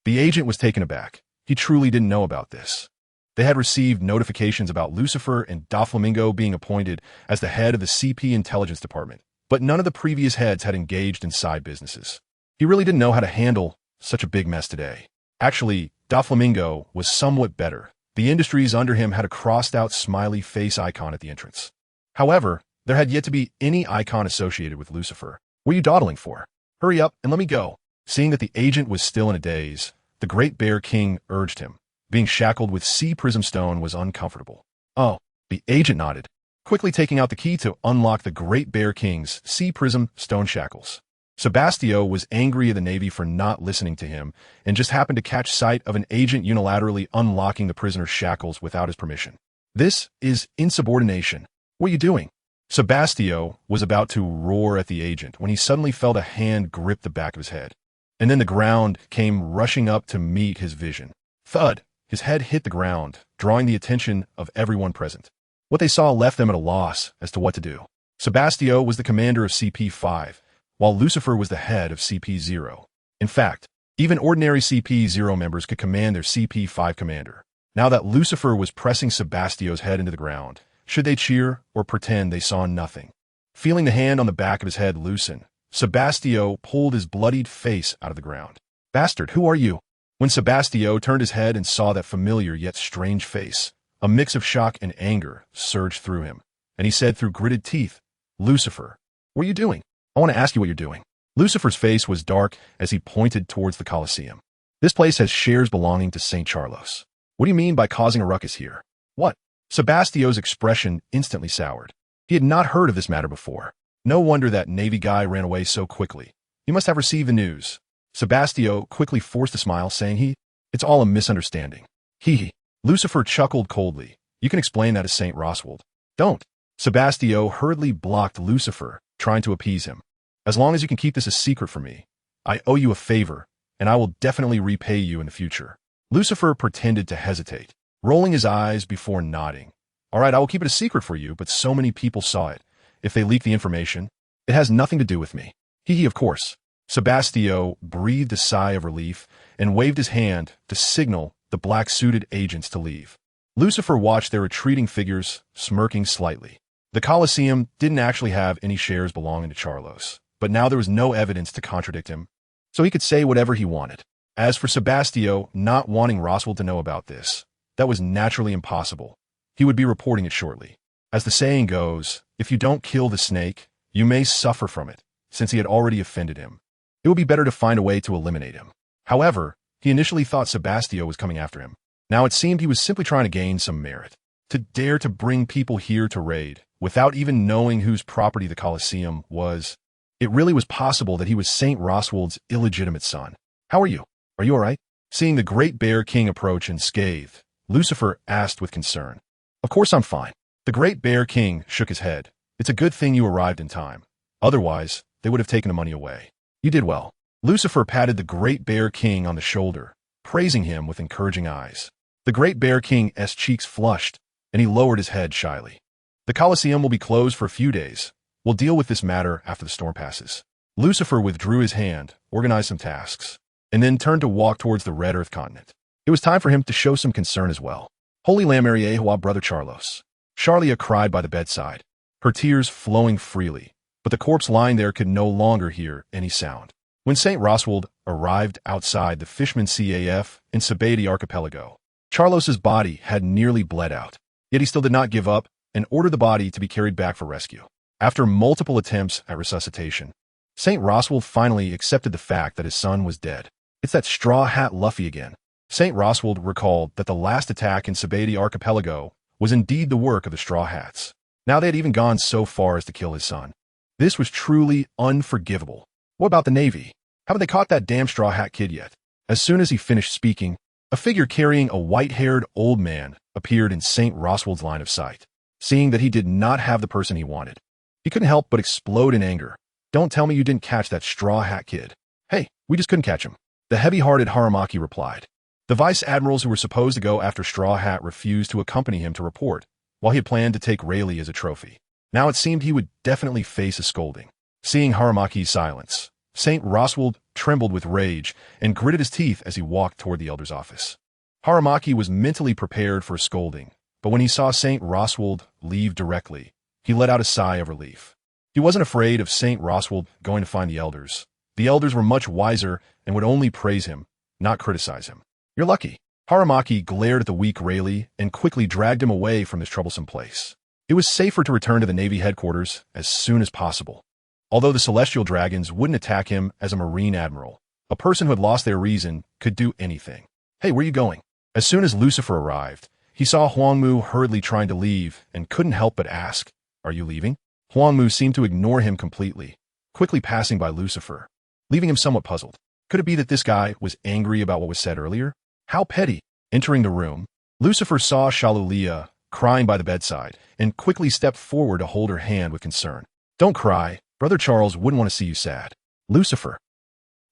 The agent was taken aback. He truly didn't know about this. They had received notifications about Lucifer and Doflamingo being appointed as the head of the CP Intelligence Department, but none of the previous heads had engaged in side businesses. He really didn't know how to handle such a big mess today. Actually, Doflamingo was somewhat better. The industries under him had a crossed-out smiley face icon at the entrance. However, there had yet to be any icon associated with Lucifer. "What are you dawdling for? Hurry up and let me go." Seeing that the agent was still in a daze, the Great Bear King urged him. Being shackled with sea prism stone was uncomfortable. "Oh." The agent nodded, quickly taking out the key to unlock the Great Bear King's sea prism stone shackles. Sebastio was angry at the Navy for not listening to him and just happened to catch sight of an agent unilaterally unlocking the prisoner's shackles without his permission. This is insubordination. What are you doing? Sebastio was about to roar at the agent when he suddenly felt a hand grip the back of his head. And then the ground came rushing up to meet his vision. Thud! His head hit the ground, drawing the attention of everyone present. What they saw left them at a loss as to what to do. Sebastio was the commander of CP-5, while Lucifer was the head of CP-0. In fact, even ordinary CP-0 members could command their CP-5 commander. Now that Lucifer was pressing Sebastio's head into the ground, should they cheer or pretend they saw nothing? Feeling the hand on the back of his head loosen, Sebastio pulled his bloodied face out of the ground. Bastard, who are you? When Sebastio turned his head and saw that familiar yet strange face, a mix of shock and anger surged through him, and he said through gritted teeth, Lucifer, what are you doing? I want to ask you what you're doing. Lucifer's face was dark as he pointed towards the Colosseum. This place has shares belonging to St. Charlos. What do you mean by causing a ruckus here? What? Sebastio's expression instantly soured. He had not heard of this matter before. No wonder that Navy guy ran away so quickly. He must have received the news. Sebastio quickly forced a smile, saying it's all a misunderstanding. Hee. Lucifer chuckled coldly. You can explain that to St. Roswald. Don't. Sebastio hurriedly blocked Lucifer, trying to appease him. As long as you can keep this a secret from me, I owe you a favor, and I will definitely repay you in the future. Lucifer pretended to hesitate, rolling his eyes before nodding. All right, I will keep it a secret for you, but so many people saw it. If they leak the information, it has nothing to do with me. Hee, of course. Sebastio breathed a sigh of relief and waved his hand to signal the black-suited agents to leave. Lucifer watched their retreating figures, smirking slightly. The Colosseum didn't actually have any shares belonging to Charlos, but now there was no evidence to contradict him, so he could say whatever he wanted. As for Sebastio not wanting Roswald to know about this, that was naturally impossible. He would be reporting it shortly. As the saying goes, if you don't kill the snake, you may suffer from it, since he had already offended him. It would be better to find a way to eliminate him. However, he initially thought Sebastio was coming after him. Now it seemed he was simply trying to gain some merit. To dare to bring people here to raid, without even knowing whose property the Colosseum was, it really was possible that he was St. Roswald's illegitimate son. How are you? Are you all right? Seeing the Great Bear King approach unscathed, Lucifer asked with concern. Of course I'm fine. The Great Bear King shook his head. It's a good thing you arrived in time. Otherwise, they would have taken the money away. You did well. Lucifer patted the Great Bear King on the shoulder, praising him with encouraging eyes. The Great Bear King's cheeks flushed, and he lowered his head shyly. The Colosseum will be closed for a few days. We'll deal with this matter after the storm passes. Lucifer withdrew his hand, organized some tasks, and then turned to walk towards the Red Earth continent. It was time for him to show some concern as well. Holy Lamariehua, brother Charlos. Charlia cried by the bedside, her tears flowing freely, but the corpse lying there could no longer hear any sound. When St. Roswald arrived outside the Fishman CAF in Sabadi Archipelago, Charlos's body had nearly bled out, yet he still did not give up and ordered the body to be carried back for rescue. After multiple attempts at resuscitation, St. Roswald finally accepted the fact that his son was dead. It's that straw hat Luffy again. St. Roswald recalled that the last attack in Sabadi Archipelago was indeed the work of the Straw Hats. Now they had even gone so far as to kill his son. This was truly unforgivable. What about the Navy? Haven't they caught that damn Straw Hat kid yet? As soon as he finished speaking, a figure carrying a white-haired old man appeared in St. Roswald's line of sight. Seeing that he did not have the person he wanted, he couldn't help but explode in anger. Don't tell me you didn't catch that Straw Hat kid. Hey, we just couldn't catch him. The heavy-hearted Haramaki replied. The vice admirals who were supposed to go after Straw Hat refused to accompany him to report, while he had planned to take Rayleigh as a trophy. Now it seemed he would definitely face a scolding. Seeing Haramaki's silence, St. Roswald trembled with rage and gritted his teeth as he walked toward the elder's office. Haramaki was mentally prepared for a scolding, but when he saw St. Roswald leave directly, he let out a sigh of relief. He wasn't afraid of St. Roswald going to find the elders. The elders were much wiser and would only praise him, not criticize him. You're lucky. Haramaki glared at the weak Rayleigh and quickly dragged him away from this troublesome place. It was safer to return to the Navy headquarters as soon as possible. Although the Celestial Dragons wouldn't attack him as a Marine Admiral, a person who had lost their reason could do anything. Hey, where are you going? As soon as Lucifer arrived, he saw Huangmu hurriedly trying to leave and couldn't help but ask, Are you leaving? Huangmu seemed to ignore him completely, quickly passing by Lucifer, leaving him somewhat puzzled. Could it be that this guy was angry about what was said earlier? How petty. Entering the room, Lucifer saw Shalulia crying by the bedside and quickly stepped forward to hold her hand with concern. Don't cry. Brother Charles wouldn't want to see you sad. Lucifer.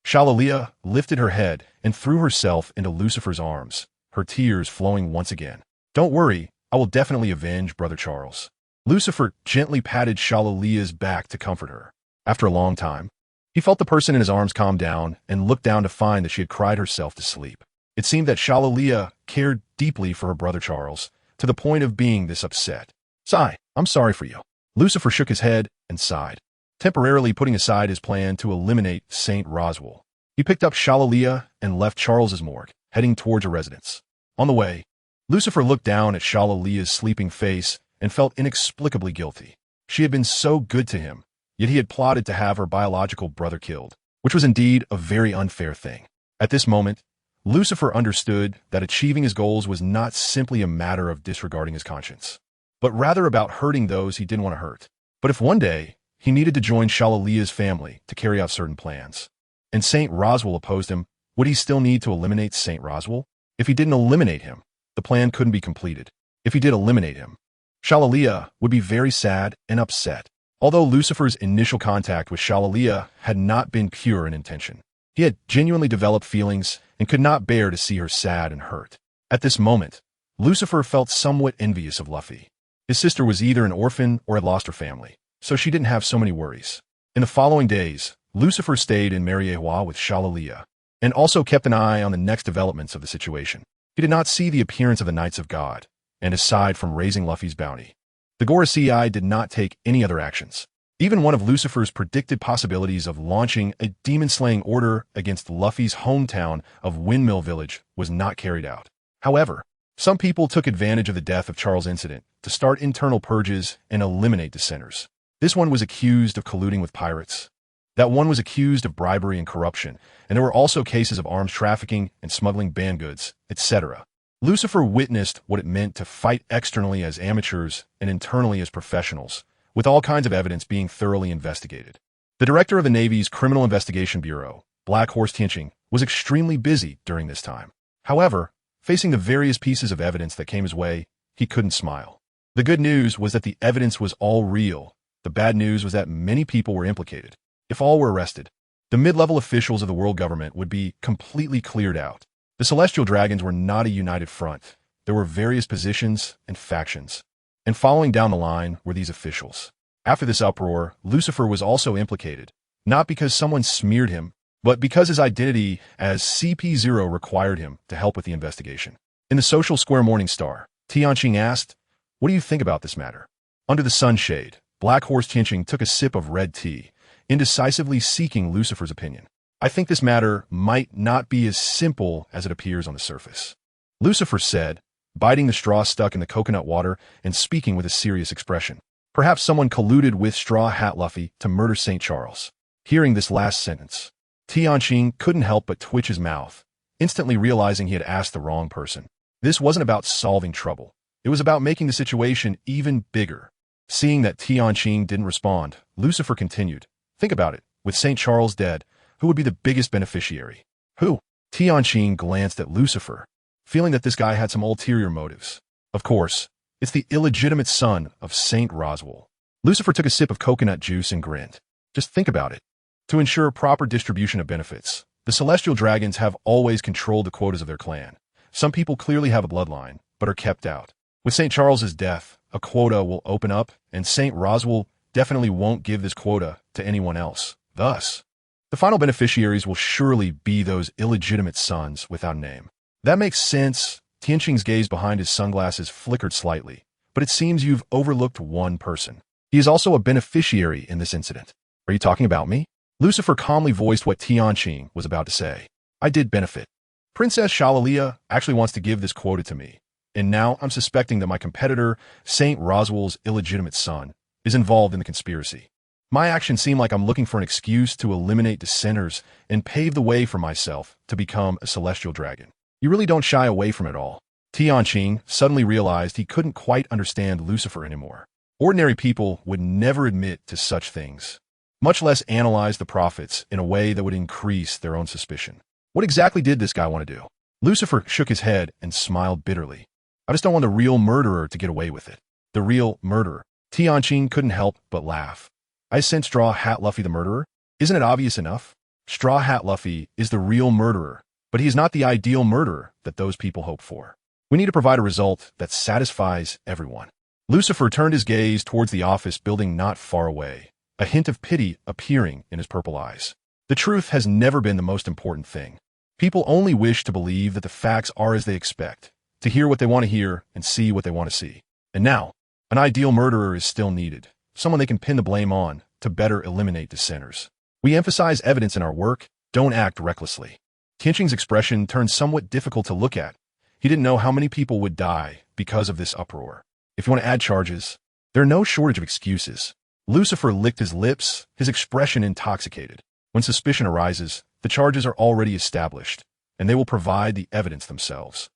Shalulia lifted her head and threw herself into Lucifer's arms, her tears flowing once again. Don't worry, I will definitely avenge Brother Charles. Lucifer gently patted Shalulia's back to comfort her. After a long time, he felt the person in his arms calm down and looked down to find that she had cried herself to sleep. It seemed that Shalulia cared deeply for her brother Charles, to the point of being this upset. Sigh, I'm sorry for you. Lucifer shook his head and sighed, temporarily putting aside his plan to eliminate Saint Roswell. He picked up Shalulia and left Charles's morgue, heading towards a residence. On the way, Lucifer looked down at Shalulia's sleeping face and felt inexplicably guilty. She had been so good to him, yet he had plotted to have her biological brother killed, which was indeed a very unfair thing. At this moment, Lucifer understood that achieving his goals was not simply a matter of disregarding his conscience, but rather about hurting those he didn't want to hurt. But if one day he needed to join Shalulia's family to carry out certain plans, and Saint Roswell opposed him, would he still need to eliminate Saint Roswell? If he didn't eliminate him, the plan couldn't be completed. If he did eliminate him, Shalulia would be very sad and upset. Although Lucifer's initial contact with Shalulia had not been pure in intention, he had genuinely developed feelings and could not bear to see her sad and hurt. At this moment, Lucifer felt somewhat envious of Luffy. His sister was either an orphan or had lost her family, so she didn't have so many worries. In the following days, Lucifer stayed in Mariewa with Shalulia, and also kept an eye on the next developments of the situation. He did not see the appearance of the Knights of God, and aside from raising Luffy's bounty, the Gorosei did not take any other actions. Even one of Lucifer's predicted possibilities of launching a demon-slaying order against Luffy's hometown of Windmill Village was not carried out. However, some people took advantage of the death of Charles' incident to start internal purges and eliminate dissenters. This one was accused of colluding with pirates. That one was accused of bribery and corruption, and there were also cases of arms trafficking and smuggling banned goods, etc. Lucifer witnessed what it meant to fight externally as amateurs and internally as professionals, with all kinds of evidence being thoroughly investigated. The director of the Navy's Criminal Investigation Bureau, Black Horse Tianqing, was extremely busy during this time. However, facing the various pieces of evidence that came his way, he couldn't smile. The good news was that the evidence was all real. The bad news was that many people were implicated. If all were arrested, the mid-level officials of the world government would be completely cleared out. The Celestial Dragons were not a united front. There were various positions and factions. And following down the line were these officials. After this uproar, Lucifer was also implicated, not because someone smeared him, but because his identity as CP0 required him to help with the investigation. In the Social Square Morning Star, Tianqing asked, "What do you think about this matter?" Under the sunshade, Black Horse Tianqing took a sip of red tea, indecisively seeking Lucifer's opinion. "I think this matter might not be as simple as it appears on the surface," Lucifer said, biting the straw stuck in the coconut water and speaking with a serious expression. Perhaps someone colluded with Straw Hat Luffy to murder St. Charles. Hearing this last sentence, Tianqing couldn't help but twitch his mouth, instantly realizing he had asked the wrong person. This wasn't about solving trouble. It was about making the situation even bigger. Seeing that Tianqing didn't respond, Lucifer continued, "Think about it. With St. Charles dead, who would be the biggest beneficiary?" "Who?" Tianqing glanced at Lucifer, feeling that this guy had some ulterior motives. "Of course, it's the illegitimate son of Saint Roswell." Lucifer took a sip of coconut juice and grinned. "Just think about it. To ensure proper distribution of benefits, the Celestial Dragons have always controlled the quotas of their clan. Some people clearly have a bloodline, but are kept out. With St. Charles's death, a quota will open up, and Saint Roswell definitely won't give this quota to anyone else. Thus, the final beneficiaries will surely be those illegitimate sons without a name." "That makes sense." Tianqing's gaze behind his sunglasses flickered slightly, "but it seems you've overlooked one person. He is also a beneficiary in this incident." "Are you talking about me?" Lucifer calmly voiced what Tianqing was about to say. "I did benefit. Princess Shalulia actually wants to give this quota to me, and now I'm suspecting that my competitor, Saint Roswell's illegitimate son, is involved in the conspiracy. My actions seem like I'm looking for an excuse to eliminate dissenters and pave the way for myself to become a Celestial Dragon. You really don't shy away from it all." Tianqing suddenly realized he couldn't quite understand Lucifer anymore. Ordinary people would never admit to such things. much less analyze the prophets in a way that would increase their own suspicion. What exactly did this guy want to do? Lucifer shook his head and smiled bitterly. I just don't want the real murderer to get away with it. The real murderer. Tianqing couldn't help but laugh. I sent Straw Hat Luffy the murderer? Isn't it obvious enough? Straw Hat Luffy is the real murderer, but he is not the ideal murderer that those people hope for. We need to provide a result that satisfies everyone. Lucifer turned his gaze towards the office building not far away, a hint of pity appearing in his purple eyes. The truth has never been the most important thing. People only wish to believe that the facts are as they expect, to hear what they want to hear and see what they want to see. And now, an ideal murderer is still needed, someone they can pin the blame on to better eliminate dissenters. We emphasize evidence in our work, don't act recklessly. Tianqing's expression turned somewhat difficult to look at. He didn't know how many people would die because of this uproar. If you want to add charges, there are no shortage of excuses. Lucifer licked his lips, his expression intoxicated. When suspicion arises, the charges are already established, and they will provide the evidence themselves.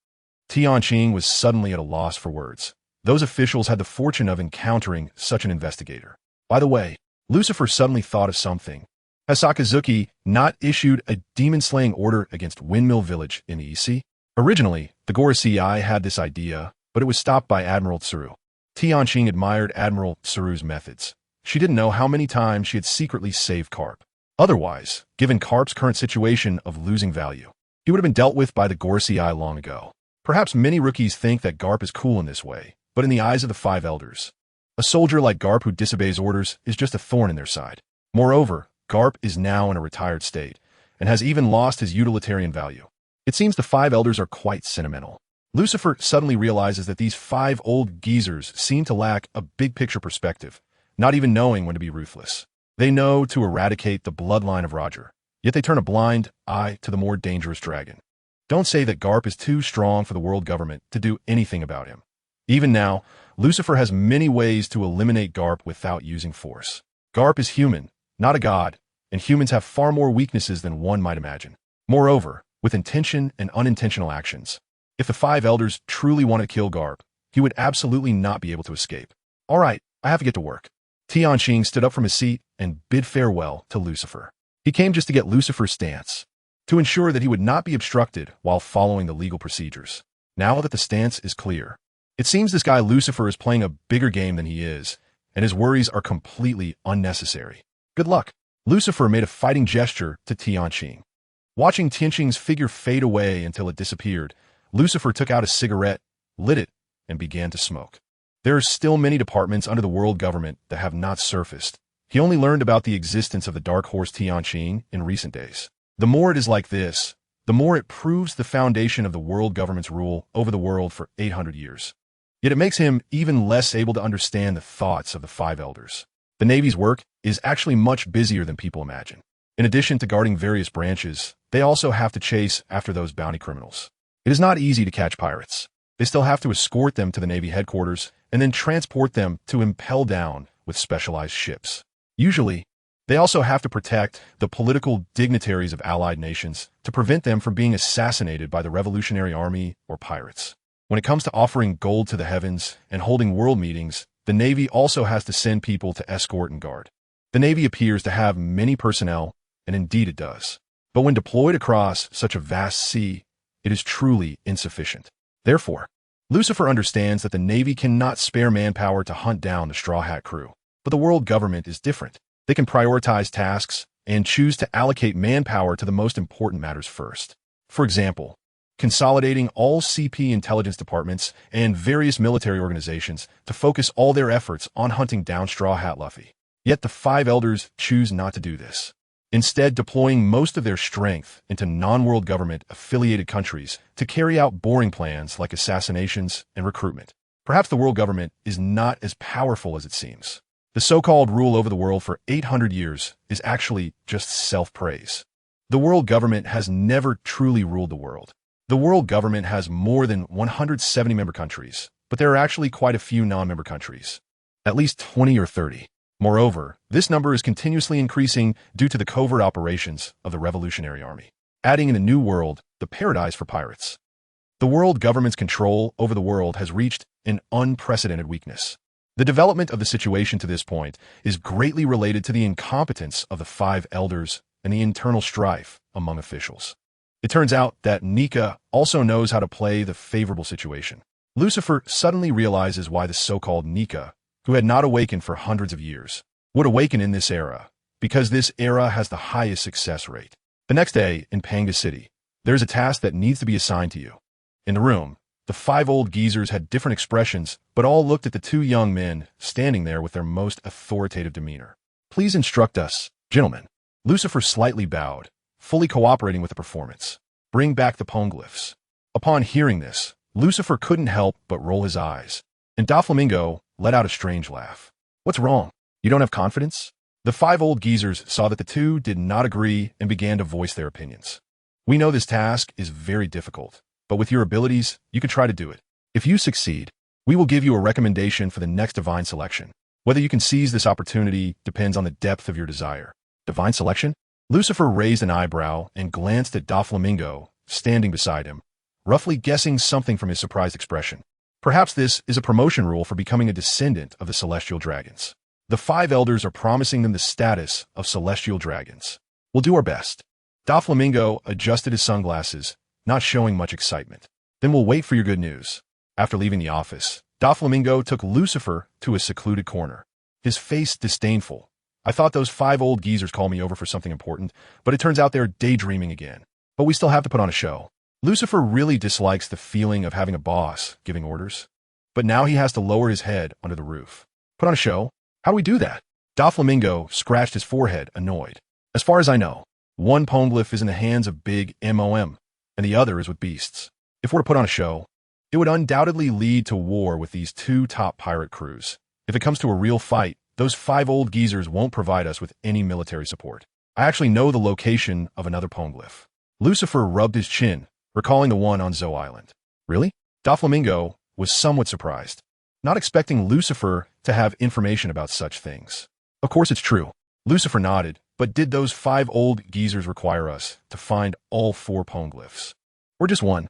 Tianqing was suddenly at a loss for words. Those officials had the fortune of encountering such an investigator. By the way, Lucifer suddenly thought of something. Has Sakazuki not issued a demon-slaying order against Windmill Village in the EC? Originally, the Gorosei had this idea, but it was stopped by Admiral Tsuru. Tianqing admired Admiral Tsuru's methods. She didn't know how many times she had secretly saved Carp. Otherwise, given Carp's current situation of losing value, he would have been dealt with by the Gorosei long ago. Perhaps many rookies think that Garp is cool in this way, but in the eyes of the Five Elders, a soldier like Garp who disobeys orders is just a thorn in their side. Moreover, Garp is now in a retired state, and has even lost his utilitarian value. It seems the Five Elders are quite sentimental. Lucifer suddenly realizes that these five old geezers seem to lack a big-picture perspective, not even knowing when to be ruthless. They know to eradicate the bloodline of Roger, yet they turn a blind eye to the more dangerous dragon. Don't say that Garp is too strong for the world government to do anything about him. Even now, Lucifer has many ways to eliminate Garp without using force. Garp is human, not a god, and humans have far more weaknesses than one might imagine. Moreover, with intention and unintentional actions, if the Five Elders truly wanted to kill Garp, he would absolutely not be able to escape. All right, I have to get to work. Tianqing stood up from his seat and bid farewell to Lucifer. He came just to get Lucifer's stance, to ensure that he would not be obstructed while following the legal procedures. Now that the stance is clear, it seems this guy Lucifer is playing a bigger game than he is, and his worries are completely unnecessary. Good luck. Lucifer made a fighting gesture to Tianqing. Watching Tianqing's figure fade away until it disappeared, Lucifer took out a cigarette, lit it, and began to smoke. There are still many departments under the world government that have not surfaced. He only learned about the existence of the Dark Horse Tianqing in recent days. The more it is like this, the more it proves the foundation of the world government's rule over the world for 800 years. Yet it makes him even less able to understand the thoughts of the Five Elders. The Navy's work is actually much busier than people imagine. In addition to guarding various branches, they also have to chase after those bounty criminals. It is not easy to catch pirates. They still have to escort them to the Navy headquarters and then transport them to impel down with specialized ships. Usually, they also have to protect the political dignitaries of allied nations to prevent them from being assassinated by the Revolutionary Army or pirates. When it comes to offering gold to the heavens and holding world meetings, the Navy also has to send people to escort and guard. The Navy appears to have many personnel, and indeed it does. But when deployed across such a vast sea, it is truly insufficient. Therefore, Lucifer understands that the Navy cannot spare manpower to hunt down the Straw Hat crew. But the world government is different. They can prioritize tasks and choose to allocate manpower to the most important matters first. For example, consolidating all CP intelligence departments and various military organizations to focus all their efforts on hunting down Straw Hat Luffy. Yet the Five Elders choose not to do this, instead deploying most of their strength into non-world government-affiliated countries to carry out boring plans like assassinations and recruitment. Perhaps the world government is not as powerful as it seems. The so-called rule over the world for 800 years is actually just self-praise. The world government has never truly ruled the world. The world government has more than 170 member countries, but there are actually quite a few non-member countries, at least 20 or 30. Moreover, this number is continuously increasing due to the covert operations of the Revolutionary Army, adding in a new world, the paradise for pirates. The world government's control over the world has reached an unprecedented weakness. The development of the situation to this point is greatly related to the incompetence of the five elders and the internal strife among officials. It turns out that Nika also knows how to play the favorable situation. Lucifer suddenly realizes why the so-called Nika, who had not awakened for hundreds of years, would awaken in this era, because this era has the highest success rate. The next day, in Panga City, there is a task that needs to be assigned to you. In the room, the five old geezers had different expressions, but all looked at the two young men standing there with their most authoritative demeanor. Please instruct us, gentlemen. Lucifer slightly bowed, fully cooperating with the performance. Bring back the poneglyphs. Upon hearing this, Lucifer couldn't help but roll his eyes, and Doflamingo let out a strange laugh. What's wrong? You don't have confidence? The five old geezers saw that the two did not agree and began to voice their opinions. We know this task is very difficult, but with your abilities, you can try to do it. If you succeed, we will give you a recommendation for the next divine selection. Whether you can seize this opportunity depends on the depth of your desire. Divine selection? Lucifer raised an eyebrow and glanced at Doflamingo, standing beside him, roughly guessing something from his surprised expression. Perhaps this is a promotion rule for becoming a descendant of the celestial dragons. The five elders are promising them the status of celestial dragons. We'll do our best. Doflamingo adjusted his sunglasses, not showing much excitement. Then we'll wait for your good news. After leaving the office, Doflamingo took Lucifer to a secluded corner, his face disdainful. I thought those five old geezers called me over for something important, but it turns out they're daydreaming again. But we still have to put on a show. Lucifer really dislikes the feeling of having a boss giving orders. But now he has to lower his head under the roof. Put on a show? How do we do that? Doflamingo scratched his forehead, annoyed. As far as I know, one poneglyph is in the hands of Big MOM, and the other is with beasts. If we're to put on a show, it would undoubtedly lead to war with these two top pirate crews. If it comes to a real fight, those five old geezers won't provide us with any military support. I actually know the location of another poneglyph. Lucifer rubbed his chin, recalling the one on Zoan Island. Really? Doflamingo was somewhat surprised, not expecting Lucifer to have information about such things. Of course it's true. Lucifer nodded, but did those five old geezers require us to find all four poneglyphs? Or just one?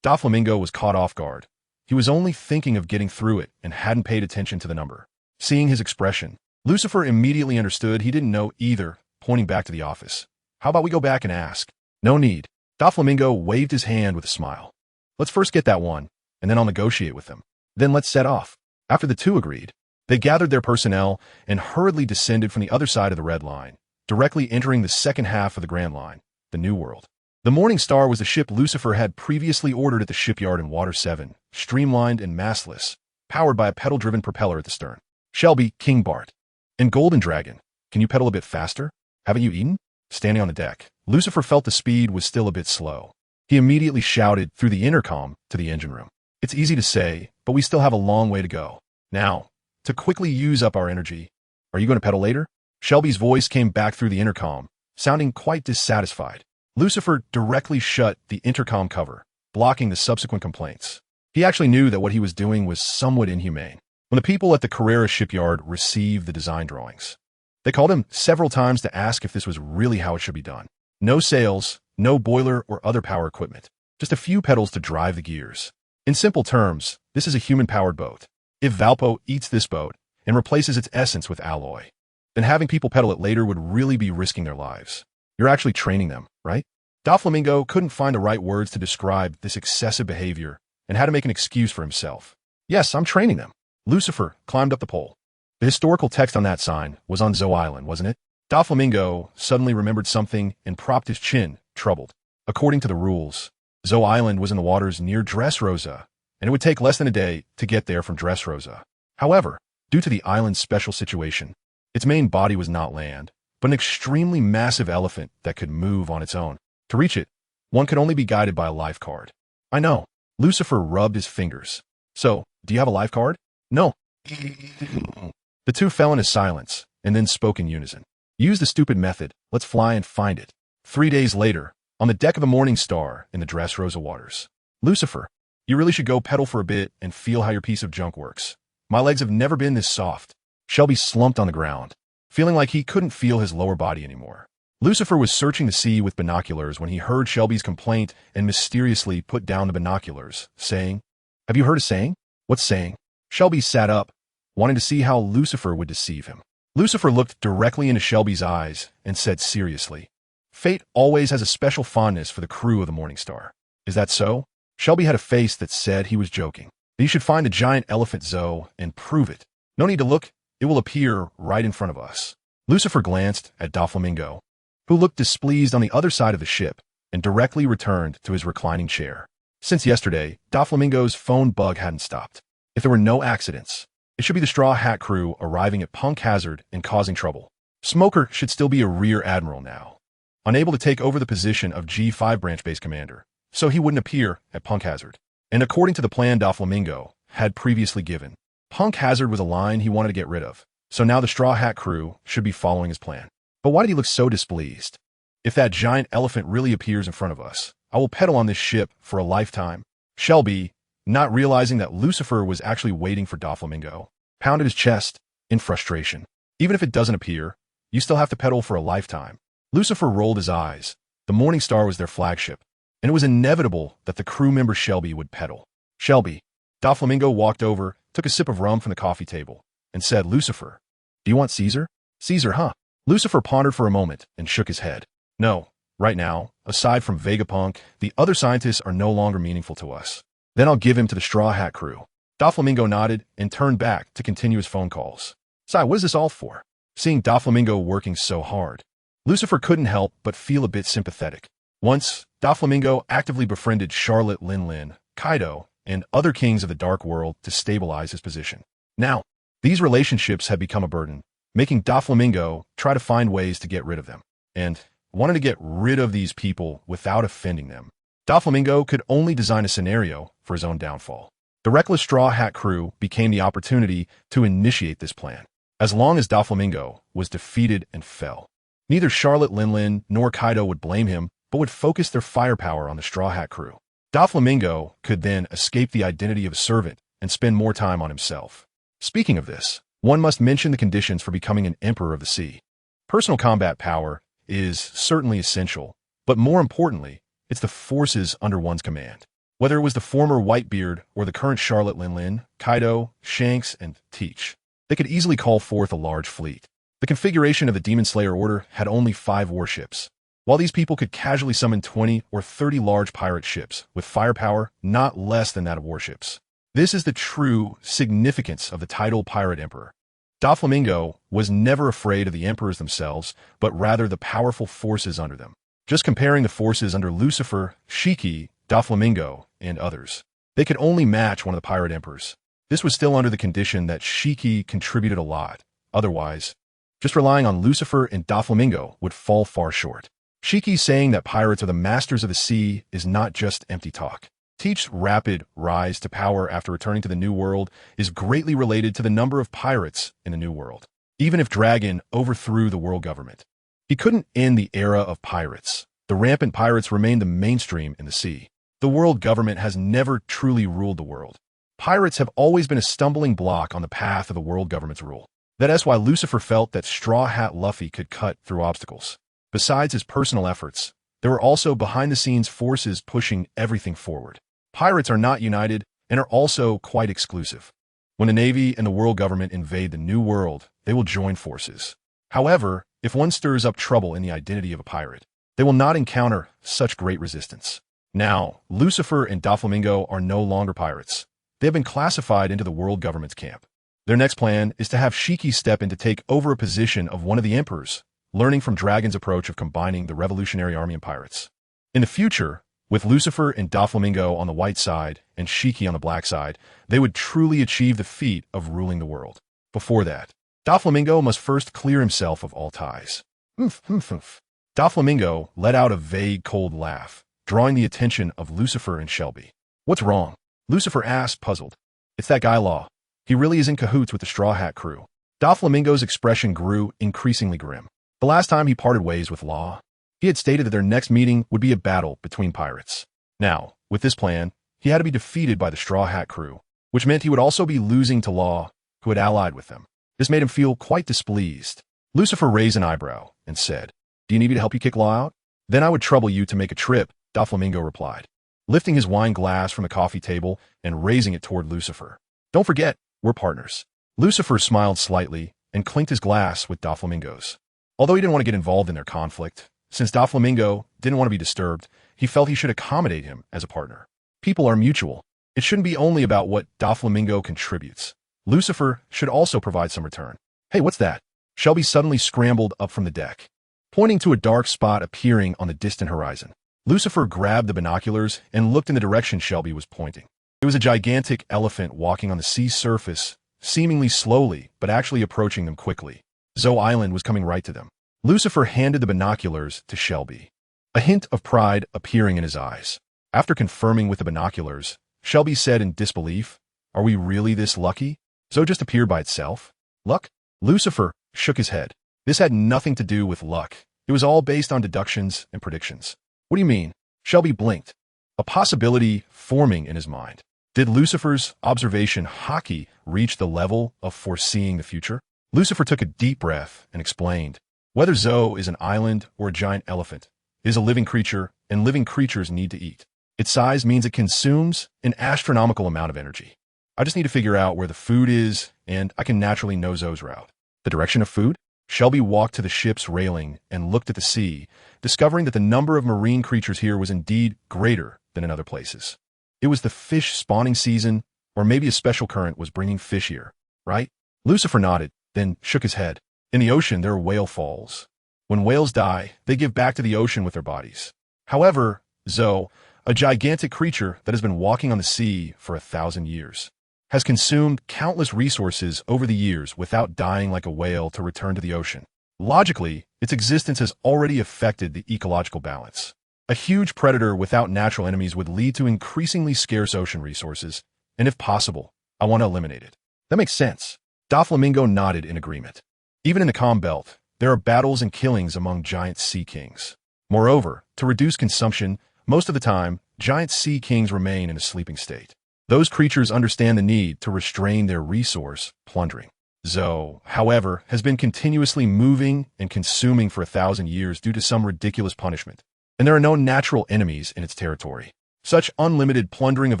Doflamingo was caught off guard. He was only thinking of getting through it and hadn't paid attention to the number. Seeing his expression, Lucifer immediately understood he didn't know either, pointing back to the office. How about we go back and ask? No need. Doflamingo waved his hand with a smile. Let's first get that one, and then I'll negotiate with them. Then let's set off. After the two agreed, they gathered their personnel and hurriedly descended from the other side of the Red Line, directly entering the second half of the Grand Line, the New World. The Morning Star was the ship Lucifer had previously ordered at the shipyard in Water 7, streamlined and mastless, powered by a pedal-driven propeller at the stern. Shelby, King Bart. And Golden Dragon, can you pedal a bit faster? Haven't you eaten? Standing on the deck, Lucifer felt the speed was still a bit slow. He immediately shouted through the intercom to the engine room. It's easy to say, but we still have a long way to go. Now, to quickly use up our energy, are you going to pedal later? Shelby's voice came back through the intercom, sounding quite dissatisfied. Lucifer directly shut the intercom cover, blocking the subsequent complaints. He actually knew that what he was doing was somewhat inhumane. When the people at the Carrera shipyard received the design drawings, they called him several times to ask if this was really how it should be done. No sails, no boiler or other power equipment, just a few pedals to drive the gears. In simple terms, this is a human-powered boat. If Valpo eats this boat and replaces its essence with alloy, then having people pedal it later would really be risking their lives. You're actually training them, right? Doflamingo couldn't find the right words to describe this excessive behavior and had to make an excuse for himself. Yes, I'm training them. Lucifer climbed up the pole. The historical text on that sign was on Zoan Island, wasn't it? Doflamingo suddenly remembered something and propped his chin, troubled. According to the rules, Zoan Island was in the waters near Dressrosa, and it would take less than a day to get there from Dressrosa. However, due to the island's special situation, its main body was not land, but an extremely massive elephant that could move on its own. To reach it, one could only be guided by a life card. I know. Lucifer rubbed his fingers. So, do you have a life card? No. The two fell into silence, and then spoke in unison. Use the stupid method. Let's fly and find it. 3 days later, on the deck of the Morning Star in the Dressrosa waters. Lucifer, you really should go pedal for a bit and feel how your piece of junk works. My legs have never been this soft. Shelby slumped on the ground, feeling like he couldn't feel his lower body anymore. Lucifer was searching the sea with binoculars when he heard Shelby's complaint and mysteriously put down the binoculars, saying, Have you heard a saying? What saying? Shelby sat up, wanting to see how Lucifer would deceive him. Lucifer looked directly into Shelby's eyes and said seriously, "Fate always has a special fondness for the crew of the Morning Star. Is that so?" Shelby had a face that said he was joking. "You should find the giant elephant, Zoe, and prove it. No need to look, it will appear right in front of us." Lucifer glanced at Doflamingo, who looked displeased on the other side of the ship, and directly returned to his reclining chair. Since yesterday, Doflamingo's phone bug hadn't stopped. If there were no accidents, it should be the Straw Hat crew arriving at Punk Hazard and causing trouble. Smoker should still be a rear admiral now, unable to take over the position of G5 branch base commander, so he wouldn't appear at Punk Hazard. And according to the plan Doflamingo had previously given, Punk Hazard was a line he wanted to get rid of, so now the Straw Hat crew should be following his plan. But why did he look so displeased? "If that giant elephant really appears in front of us, I will pedal on this ship for a lifetime." Shelby, not realizing that Lucifer was actually waiting for Doflamingo, pounded his chest in frustration. "Even if it doesn't appear, you still have to pedal for a lifetime." Lucifer rolled his eyes. The Morning Star was their flagship, and it was inevitable that the crew member Shelby would pedal. "Shelby." Doflamingo walked over, took a sip of rum from the coffee table, and said, "Lucifer, do you want Caesar?" "Caesar, huh?" Lucifer pondered for a moment and shook his head. "No, right now, aside from Vegapunk, the other scientists are no longer meaningful to us. Then I'll give him to the Straw Hat crew." Doflamingo nodded and turned back to continue his phone calls. "Sai, what is this all for?" Seeing Doflamingo working so hard, Lucifer couldn't help but feel a bit sympathetic. Once, Doflamingo actively befriended Charlotte Linlin, Kaido, and other kings of the Dark World to stabilize his position. Now, these relationships had become a burden, making Doflamingo try to find ways to get rid of them, and wanted to get rid of these people without offending them. Doflamingo could only design a scenario for his own downfall. The reckless Straw Hat crew became the opportunity to initiate this plan. As long as Doflamingo was defeated and fell, neither Charlotte Linlin nor Kaido would blame him, but would focus their firepower on the Straw Hat crew. Doflamingo could then escape the identity of a servant and spend more time on himself. Speaking of this, one must mention the conditions for becoming an Emperor of the Sea. Personal combat power is certainly essential, but more importantly, it's the forces under one's command. Whether it was the former Whitebeard or the current Charlotte Linlin, Kaido, Shanks, and Teach, they could easily call forth a large fleet. The configuration of the Demon Slayer Order had only 5 warships, while these people could casually summon 20 or 30 large pirate ships with firepower not less than that of warships. This is the true significance of the title Pirate Emperor. Doflamingo was never afraid of the emperors themselves, but rather the powerful forces under them. Just comparing the forces under Lucifer, Shiki, Doflamingo, and others, they could only match one of the pirate emperors. This was still under the condition that Shiki contributed a lot. Otherwise, just relying on Lucifer and Doflamingo would fall far short. Shiki saying that pirates are the masters of the sea is not just empty talk. Teach's rapid rise to power after returning to the New World is greatly related to the number of pirates in the New World. Even if Dragon overthrew the world government, he couldn't end the era of pirates. The rampant pirates remained the mainstream in the sea. The world government has never truly ruled the world. Pirates have always been a stumbling block on the path of the world government's rule. That's why Lucifer felt that Straw Hat Luffy could cut through obstacles. Besides his personal efforts, there were also behind-the-scenes forces pushing everything forward. Pirates are not united and are also quite exclusive. When the Navy and the world government invade the New World, they will join forces. However, if one stirs up trouble in the identity of a pirate, they will not encounter such great resistance. Now, Lucifer and Doflamingo are no longer pirates. They have been classified into the world government's camp. Their next plan is to have Shiki step in to take over a position of one of the emperors, learning from Dragon's approach of combining the Revolutionary Army and pirates. In the future, with Lucifer and Doflamingo on the white side and Shiki on the black side, they would truly achieve the feat of ruling the world. Before that, Doflamingo must first clear himself of all ties. Doflamingo let out a vague, cold laugh, drawing the attention of Lucifer and Shelby. "What's wrong?" Lucifer asked, puzzled. "It's that guy Law. He really is in cahoots with the Straw Hat crew." Doflamingo's expression grew increasingly grim. The last time he parted ways with Law, he had stated that their next meeting would be a battle between pirates. Now, with this plan, he had to be defeated by the Straw Hat crew, which meant he would also be losing to Law, who had allied with them. This made him feel quite displeased. Lucifer raised an eyebrow and said, "Do you need me to help you kick Law out?" "Then I would trouble you to make a trip," Doflamingo replied, lifting his wine glass from the coffee table and raising it toward Lucifer. "Don't forget, we're partners." Lucifer smiled slightly and clinked his glass with Doflamingo's. Although he didn't want to get involved in their conflict, since Doflamingo didn't want to be disturbed, he felt he should accommodate him as a partner. People are mutual. It shouldn't be only about what Doflamingo contributes. Lucifer should also provide some return. Hey, what's that? Shelby suddenly scrambled up from the deck, pointing to a dark spot appearing on the distant horizon. Lucifer grabbed the binoculars and looked in the direction Shelby was pointing. It was a gigantic elephant walking on the sea's surface, seemingly slowly, but actually approaching them quickly. Zoe Island was coming right to them. Lucifer handed the binoculars to Shelby, a hint of pride appearing in his eyes. After confirming with the binoculars, Shelby said in disbelief, "Are we really this lucky? Zoe just appeared by itself? Luck?" Lucifer shook his head. This had nothing to do with luck. It was all based on deductions and predictions. What do you mean? Shelby blinked, a possibility forming in his mind. Did Lucifer's observation hockey reach the level of foreseeing the future? Lucifer took a deep breath and explained, "Whether Zoe is an island or a giant elephant, it is a living creature, and living creatures need to eat. Its size means it consumes an astronomical amount of energy. I just need to figure out where the food is, and I can naturally know Zoe's route." The direction of food? Shelby walked to the ship's railing and looked at the sea, discovering that the number of marine creatures here was indeed greater than in other places. It was the fish spawning season, or maybe a special current was bringing fish here, right? Lucifer nodded, then shook his head. In the ocean, there are whale falls. When whales die, they give back to the ocean with their bodies. However, Zoe, a gigantic creature that has been walking on the sea for 1,000 years, has consumed countless resources over the years without dying like a whale to return to the ocean. Logically, its existence has already affected the ecological balance. A huge predator without natural enemies would lead to increasingly scarce ocean resources, and if possible, I want to eliminate it. That makes sense. Doflamingo nodded in agreement. Even in the Calm Belt, there are battles and killings among giant sea kings. Moreover, to reduce consumption, most of the time, giant sea kings remain in a sleeping state. Those creatures understand the need to restrain their resource plundering. Zoe, however, has been continuously moving and consuming for 1,000 years due to some ridiculous punishment, and there are no natural enemies in its territory. Such unlimited plundering of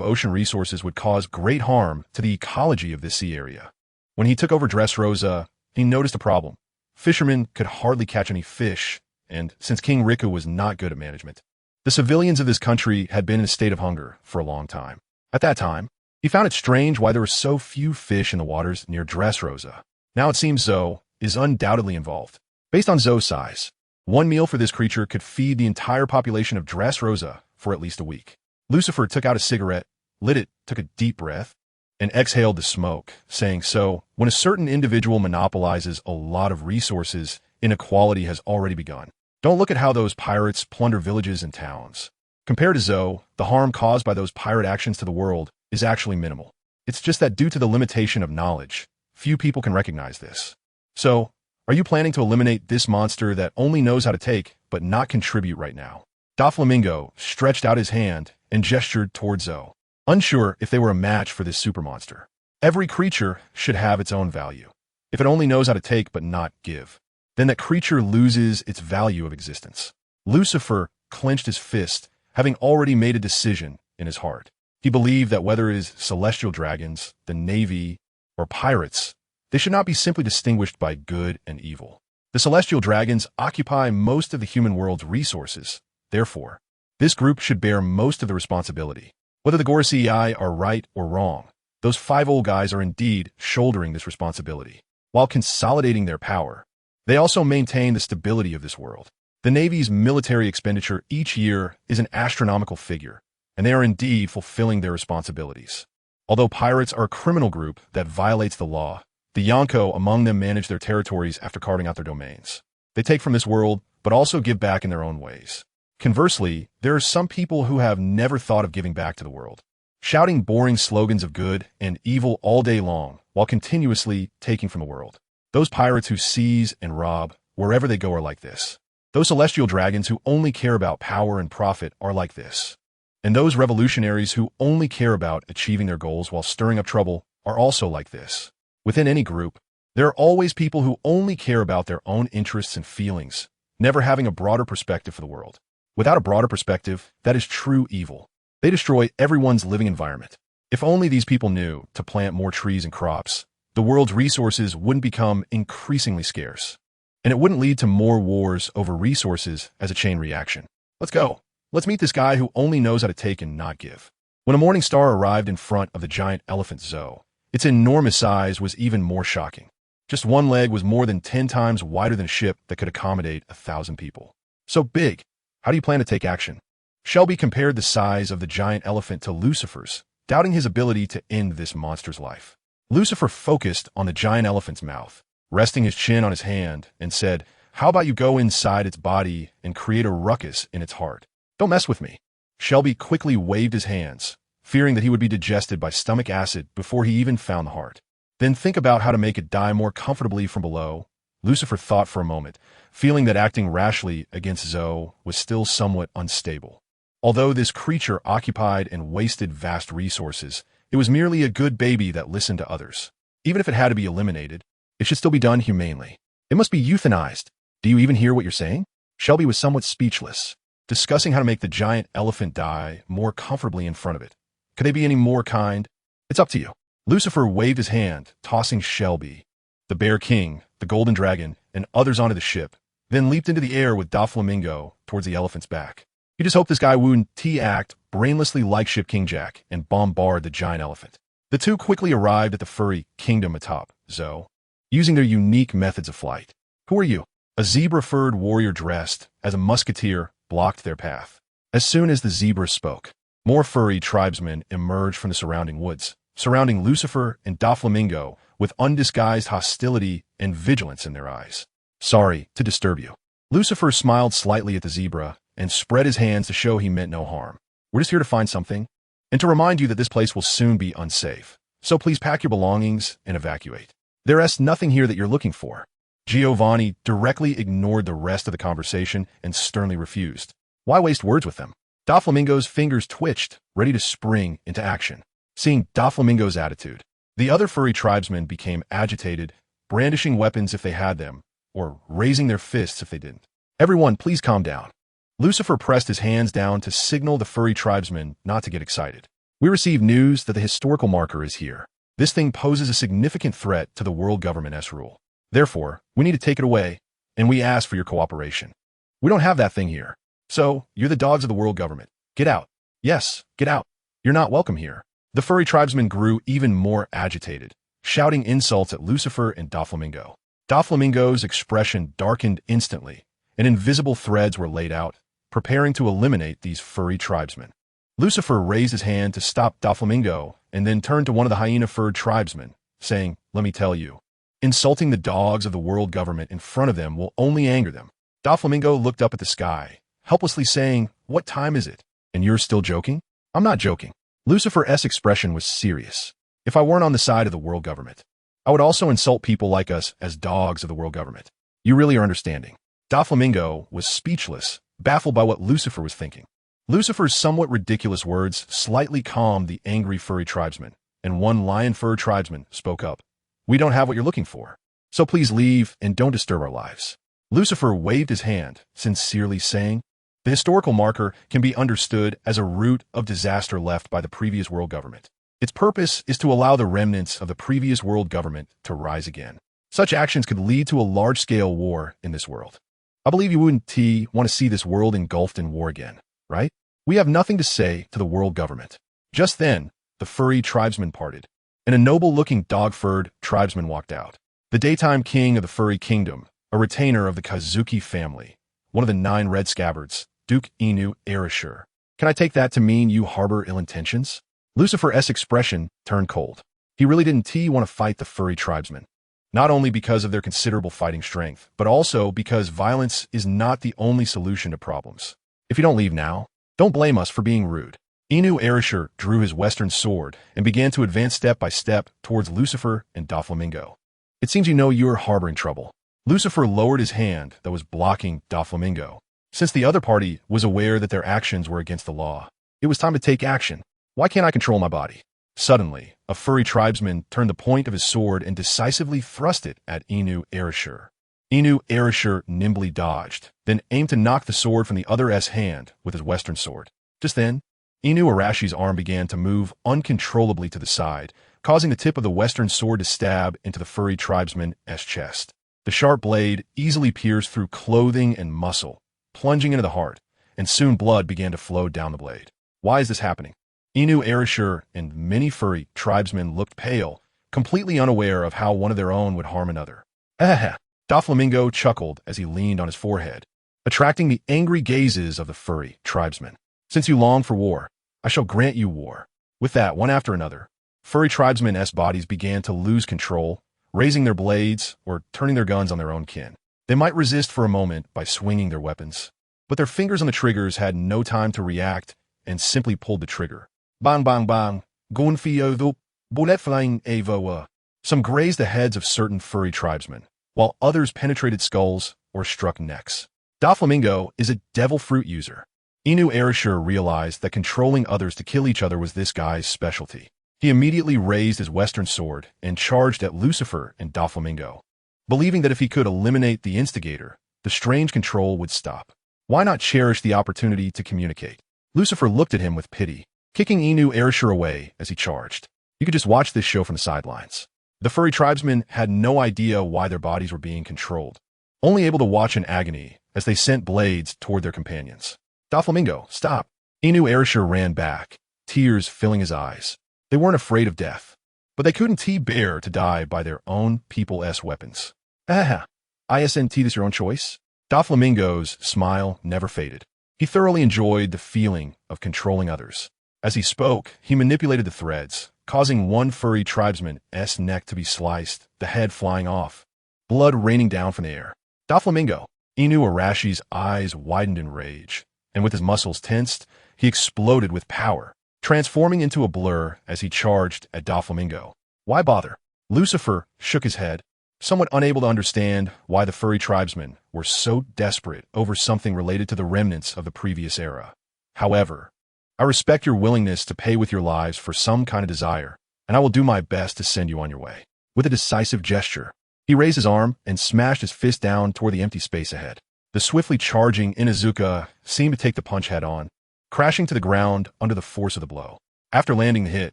ocean resources would cause great harm to the ecology of this sea area. When he took over Dressrosa, he noticed a problem. Fishermen could hardly catch any fish, and since King Riku was not good at management, the civilians of this country had been in a state of hunger for a long time. At that time, he found it strange why there were so few fish in the waters near Dressrosa. Now it seems Zoe is undoubtedly involved. Based on Zoe's size, one meal for this creature could feed the entire population of Dressrosa for at least a week. Lucifer took out a cigarette, lit it, took a deep breath, and exhaled the smoke, saying, "So, when a certain individual monopolizes a lot of resources, inequality has already begun. Don't look at how those pirates plunder villages and towns. Compared to Zoe, the harm caused by those pirate actions to the world is actually minimal. It's just that due to the limitation of knowledge, few people can recognize this. So, are you planning to eliminate this monster that only knows how to take but not contribute right now?" Doflamingo stretched out his hand and gestured towards Zoe, unsure if they were a match for this super monster. Every creature should have its own value. If it only knows how to take but not give, then that creature loses its value of existence. Lucifer clenched his fist, having already made a decision in his heart. He believed that whether it is celestial dragons, the Navy, or pirates, they should not be simply distinguished by good and evil. The celestial dragons occupy most of the human world's resources. Therefore, this group should bear most of the responsibility. Whether the Gorosei are right or wrong, those 5 old guys are indeed shouldering this responsibility. While consolidating their power, they also maintain the stability of this world. The Navy's military expenditure each year is an astronomical figure, and they are indeed fulfilling their responsibilities. Although pirates are a criminal group that violates the law, the Yonko among them manage their territories after carving out their domains. They take from this world, but also give back in their own ways. Conversely, there are some people who have never thought of giving back to the world, shouting boring slogans of good and evil all day long while continuously taking from the world. Those pirates who seize and rob wherever they go are like this. Those celestial dragons who only care about power and profit are like this. And those revolutionaries who only care about achieving their goals while stirring up trouble are also like this. Within any group, there are always people who only care about their own interests and feelings, never having a broader perspective for the world. Without a broader perspective, that is true evil. They destroy everyone's living environment. If only these people knew to plant more trees and crops, the world's resources wouldn't become increasingly scarce. And it wouldn't lead to more wars over resources as a chain reaction. Let's go. Let's meet this guy who only knows how to take and not give. When a morning star arrived in front of the giant elephant Zoan, its enormous size was even more shocking. Just one leg was more than 10 times wider than a ship that could accommodate 1,000 people. So big. How do you plan to take action? Shelby compared the size of the giant elephant to Lucifer's, doubting his ability to end this monster's life. Lucifer focused on the giant elephant's mouth, resting his chin on his hand, and said, "How about you go inside its body and create a ruckus in its heart? Don't mess with me." Shelby quickly waved his hands, fearing that he would be digested by stomach acid before he even found the heart. Then think about how to make it die more comfortably from below. Lucifer thought for a moment, feeling that acting rashly against Zoan was still somewhat unstable. Although this creature occupied and wasted vast resources, it was merely a good baby that listened to others. Even if it had to be eliminated, it should still be done humanely. It must be euthanized. Do you even hear what you're saying? Shelby was somewhat speechless, discussing how to make the giant elephant die more comfortably in front of it. Could they be any more kind? It's up to you. Lucifer waved his hand, tossing Shelby, the Bear King, the Golden Dragon, and others onto the ship, then leaped into the air with Doflamingo towards the elephant's back. You just hope this guy wouldn't act brainlessly like Ship King Jack and bombard the giant elephant. The two quickly arrived at the furry kingdom atop Zoan, using their unique methods of flight. Who are you? A zebra-furred warrior dressed as a musketeer blocked their path. As soon as the zebra spoke, more furry tribesmen emerged from the surrounding woods, surrounding Lucifer and Doflamingo with undisguised hostility and vigilance in their eyes. "Sorry to disturb you." Lucifer smiled slightly at the zebra and spread his hands to show he meant no harm. "We're just here to find something, and to remind you that this place will soon be unsafe. So please pack your belongings and evacuate. There is nothing here that you're looking for." Giovanni directly ignored the rest of the conversation and sternly refused. Why waste words with them? Doflamingo's fingers twitched, ready to spring into action. Seeing Doflamingo's attitude, the other furry tribesmen became agitated, brandishing weapons if they had them, or raising their fists if they didn't. "Everyone, please calm down." Lucifer pressed his hands down to signal the furry tribesmen not to get excited. "We received news that the historical marker is here. This thing poses a significant threat to the world government's rule. Therefore, we need to take it away, and we ask for your cooperation. We don't have that thing here. So, you're the dogs of the world government. Get out. Yes, get out. You're not welcome here." The furry tribesmen grew even more agitated, shouting insults at Lucifer and Doflamingo. Doflamingo's expression darkened instantly, and invisible threads were laid out, preparing to eliminate these furry tribesmen. Lucifer raised his hand to stop Doflamingo and then turned to one of the hyena-furred tribesmen, saying, "Let me tell you, insulting the dogs of the world government in front of them will only anger them." Doflamingo looked up at the sky, helplessly saying, "What time is it? And you're still joking?" "I'm not joking." Lucifer's expression was serious. "If I weren't on the side of the world government, I would also insult people like us as dogs of the world government. You really are understanding." Doflamingo was speechless, baffled by what Lucifer was thinking. Lucifer's somewhat ridiculous words slightly calmed the angry furry tribesmen, and one lion-fur tribesman spoke up. "We don't have what you're looking for, so please leave and don't disturb our lives." Lucifer waved his hand, sincerely saying, "The historical marker can be understood as a root of disaster left by the previous world government. Its purpose is to allow the remnants of the previous world government to rise again. Such actions could lead to a large-scale war in this world. I believe you wouldn't want to see this world engulfed in war again, right? We have nothing to say to the world government." Just then, the furry tribesman parted, and a noble-looking dog-furred tribesman walked out. The daytime king of the furry kingdom, a retainer of the Kazuki family, one of the 9 red scabbards, Duke Inu Erishur. "Can I take that to mean you harbor ill intentions?" Lucifer's expression turned cold. He really didn't want to fight the furry tribesmen, not only because of their considerable fighting strength, but also because violence is not the only solution to problems. "If you don't leave now, don't blame us for being rude." Inu Erishur drew his western sword and began to advance step by step towards Lucifer and Doflamingo. "It seems you know you're harboring trouble." Lucifer lowered his hand that was blocking Doflamingo. Since the other party was aware that their actions were against the law, it was time to take action. "Why can't I control my body?" Suddenly, a furry tribesman turned the point of his sword and decisively thrust it at Inu Erishur. Inu Erishur nimbly dodged, then aimed to knock the sword from the other's hand with his western sword. Just then, Inu Arashi's arm began to move uncontrollably to the side, causing the tip of the western sword to stab into the furry tribesman's chest. The sharp blade easily pierced through clothing and muscle, plunging into the heart, and soon blood began to flow down the blade. Why is this happening? Inu Erishur and many furry tribesmen looked pale, completely unaware of how one of their own would harm another. Ah! Doflamingo chuckled as he leaned on his forehead, attracting the angry gazes of the furry tribesmen. Since you long for war, I shall grant you war. With that, one after another, furry tribesmen's bodies began to lose control, raising their blades or turning their guns on their own kin. They might resist for a moment by swinging their weapons, but their fingers on the triggers had no time to react and simply pulled the trigger. Bang bang bang, gunfio bullet flying avoa. Some grazed the heads of certain furry tribesmen, while others penetrated skulls or struck necks. Doflamingo is a devil fruit user. Inu Erishur realized that controlling others to kill each other was this guy's specialty. He immediately raised his western sword and charged at Lucifer and Doflamingo, believing that if he could eliminate the instigator, the strange control would stop. Why not cherish the opportunity to communicate? Lucifer looked at him with pity, kicking Inu Erishur away as he charged. You could just watch this show from the sidelines. The furry tribesmen had no idea why their bodies were being controlled, only able to watch in agony as they sent blades toward their companions. Doflamingo, stop! Inu Erishur ran back, tears filling his eyes. They weren't afraid of death, but they couldn't bear to die by their own people's weapons. Ah, isn't this your own choice? Doflamingo's smile never faded. He thoroughly enjoyed the feeling of controlling others. As he spoke, he manipulated the threads, causing one furry tribesman's neck to be sliced, the head flying off, blood raining down from the air. Doflamingo! Inu Arashi's eyes widened in rage, and with his muscles tensed, he exploded with power, transforming into a blur as he charged at Doflamingo. Why bother? Lucifer shook his head, somewhat unable to understand why the furry tribesmen were so desperate over something related to the remnants of the previous era. However, I respect your willingness to pay with your lives for some kind of desire, and I will do my best to send you on your way. With a decisive gesture, he raised his arm and smashed his fist down toward the empty space ahead. The swiftly charging Inuzuka seemed to take the punch head-on, crashing to the ground under the force of the blow. After landing the hit,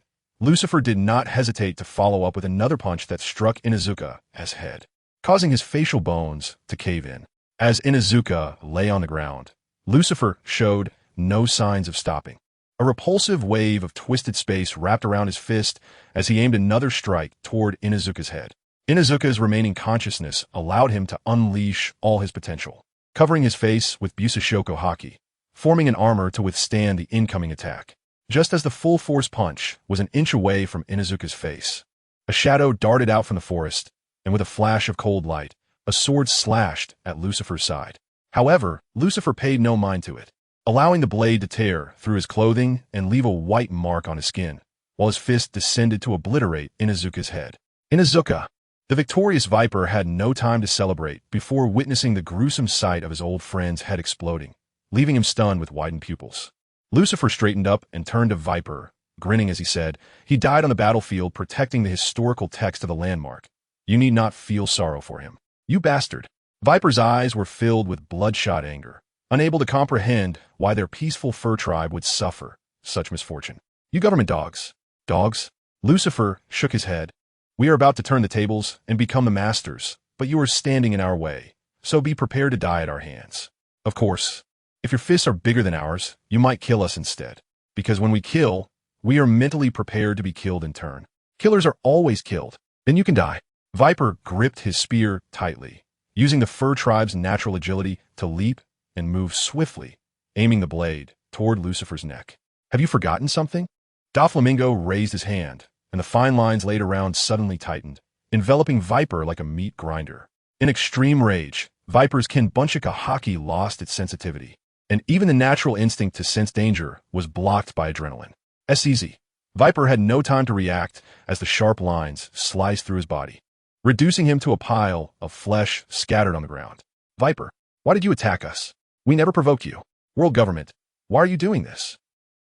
Lucifer did not hesitate to follow up with another punch that struck Inuzuka's head, causing his facial bones to cave in. As Inuzuka lay on the ground, Lucifer showed no signs of stopping. A repulsive wave of twisted space wrapped around his fist as he aimed another strike toward Inuzuka's head. Inuzuka's remaining consciousness allowed him to unleash all his potential, covering his face with Busashoko Haki, forming an armor to withstand the incoming attack. Just as the full-force punch was an inch away from Inuzuka's face, a shadow darted out from the forest, and with a flash of cold light, a sword slashed at Lucifer's side. However, Lucifer paid no mind to it, allowing the blade to tear through his clothing and leave a white mark on his skin, while his fist descended to obliterate Inuzuka's head. Inuzuka! The victorious Viper had no time to celebrate before witnessing the gruesome sight of his old friend's head exploding, leaving him stunned with widened pupils. Lucifer straightened up and turned to Viper, grinning as he said, "He died on the battlefield protecting the historical text of the landmark. You need not feel sorrow for him. You bastard." Viper's eyes were filled with bloodshot anger, unable to comprehend why their peaceful fur tribe would suffer such misfortune. "You government dogs." "Dogs?" Lucifer shook his head. "We are about to turn the tables and become the masters, but you are standing in our way, so be prepared to die at our hands. Of course, if your fists are bigger than ours, you might kill us instead, because when we kill, we are mentally prepared to be killed in turn. Killers are always killed. Then you can die." Viper gripped his spear tightly, using the fur tribe's natural agility to leap and move swiftly, aiming the blade toward Lucifer's neck. "Have you forgotten something?" Doflamingo raised his hand, and the fine lines laid around suddenly tightened, enveloping Viper like a meat grinder. In extreme rage, Viper's Kinbunchika Haki lost its sensitivity, and even the natural instinct to sense danger was blocked by adrenaline. SEZ. Viper had no time to react as the sharp lines sliced through his body, reducing him to a pile of flesh scattered on the ground. "Viper, why did you attack us? We never provoked you. World government, why are you doing this?"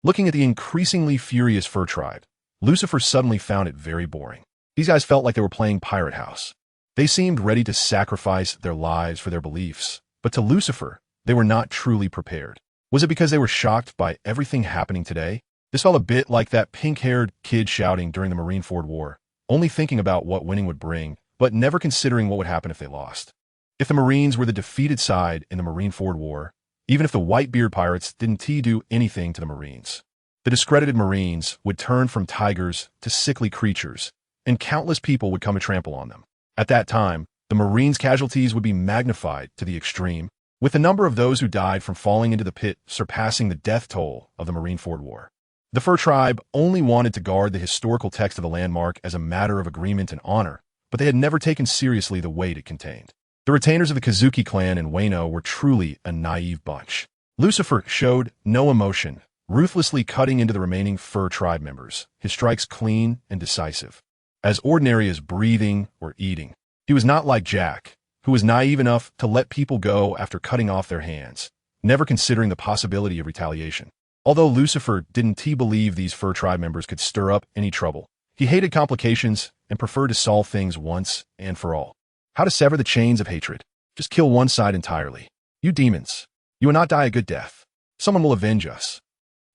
Looking at the increasingly furious fur tribe, Lucifer suddenly found it very boring. These guys felt like they were playing Pirate House. They seemed ready to sacrifice their lives for their beliefs, but to Lucifer, they were not truly prepared. Was it because they were shocked by everything happening today? This felt a bit like that pink-haired kid shouting during the Marineford War, only thinking about what winning would bring, but never considering what would happen if they lost. If the Marines were the defeated side in the Marineford War, even if the Whitebeard pirates didn't do anything to the Marines, the discredited Marines would turn from tigers to sickly creatures, and countless people would come to trample on them. At that time, the Marines' casualties would be magnified to the extreme, with the number of those who died from falling into the pit surpassing the death toll of the Marineford War. The Fur Tribe only wanted to guard the historical text of the landmark as a matter of agreement and honor, but they had never taken seriously the weight it contained. The retainers of the Kazuki clan in Wano were truly a naive bunch. Lucifer showed no emotion, ruthlessly cutting into the remaining Fur Tribe members, his strikes clean and decisive. As ordinary as breathing or eating. He was not like Jack, who was naive enough to let people go after cutting off their hands, never considering the possibility of retaliation. Although Lucifer didn't believe these Fur Tribe members could stir up any trouble, he hated complications and preferred to solve things once and for all. How to sever the chains of hatred. Just kill one side entirely. You demons. You will not die a good death. Someone will avenge us.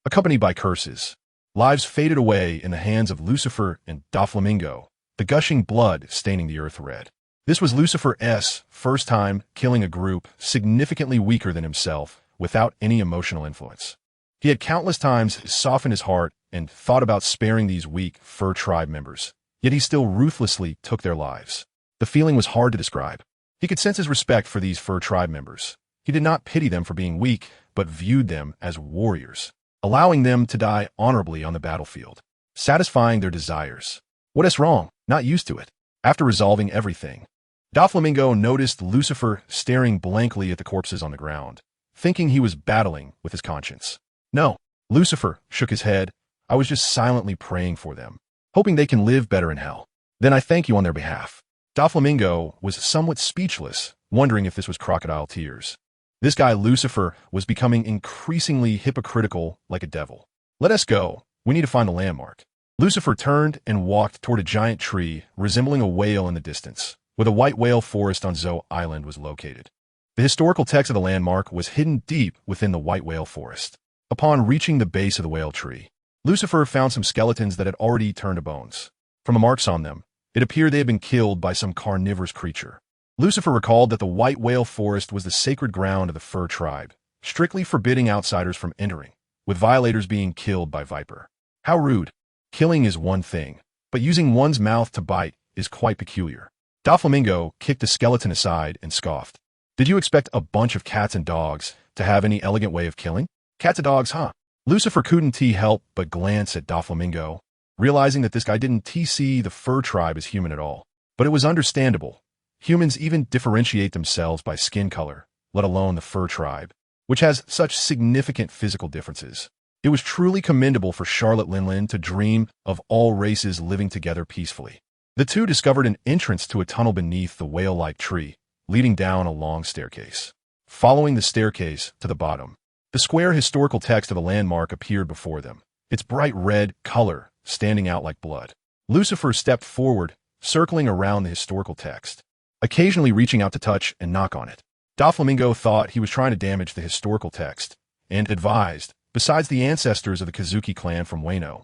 Accompanied by curses, lives faded away in the hands of Lucifer and Doflamingo, the gushing blood staining the earth red. This was Lucifer's first time killing a group significantly weaker than himself without any emotional influence. He had countless times softened his heart and thought about sparing these weak Fur Tribe members, yet he still ruthlessly took their lives. The feeling was hard to describe. He could sense his respect for these Fur Tribe members. He did not pity them for being weak, but viewed them as warriors, allowing them to die honorably on the battlefield, satisfying their desires. What is wrong? Not used to it. After resolving everything, Doflamingo noticed Lucifer staring blankly at the corpses on the ground, thinking he was battling with his conscience. No, Lucifer shook his head. I was just silently praying for them, hoping they can live better in hell. Then I thank you on their behalf. Doflamingo was somewhat speechless, wondering if this was crocodile tears. This guy Lucifer was becoming increasingly hypocritical like a devil. Let us go. We need to find the landmark. Lucifer turned and walked toward a giant tree resembling a whale in the distance, where the white whale forest on Zoan Island was located. The historical text of the landmark was hidden deep within the white whale forest. Upon reaching the base of the whale tree, Lucifer found some skeletons that had already turned to bones. From the marks on them, it appeared they had been killed by some carnivorous creature. Lucifer recalled that the white whale forest was the sacred ground of the Fur Tribe, strictly forbidding outsiders from entering, with violators being killed by Viper. How rude. Killing is one thing, but using one's mouth to bite is quite peculiar. Doflamingo kicked the skeleton aside and scoffed. Did you expect a bunch of cats and dogs to have any elegant way of killing? Cats and dogs, huh? Lucifer couldn't help but glance at Doflamingo, realizing that this guy didn't see the Fur Tribe as human at all. But it was understandable. Humans even differentiate themselves by skin color, let alone the Fur Tribe, which has such significant physical differences. It was truly commendable for Charlotte Linlin to dream of all races living together peacefully. The two discovered an entrance to a tunnel beneath the whale-like tree, leading down a long staircase. Following the staircase to the bottom, the square historical text of the landmark appeared before them, its bright red color standing out like blood. Lucifer stepped forward, circling around the historical text, occasionally reaching out to touch and knock on it. Doflamingo thought he was trying to damage the historical text, and advised, besides the ancestors of the Kazuki clan from Wano,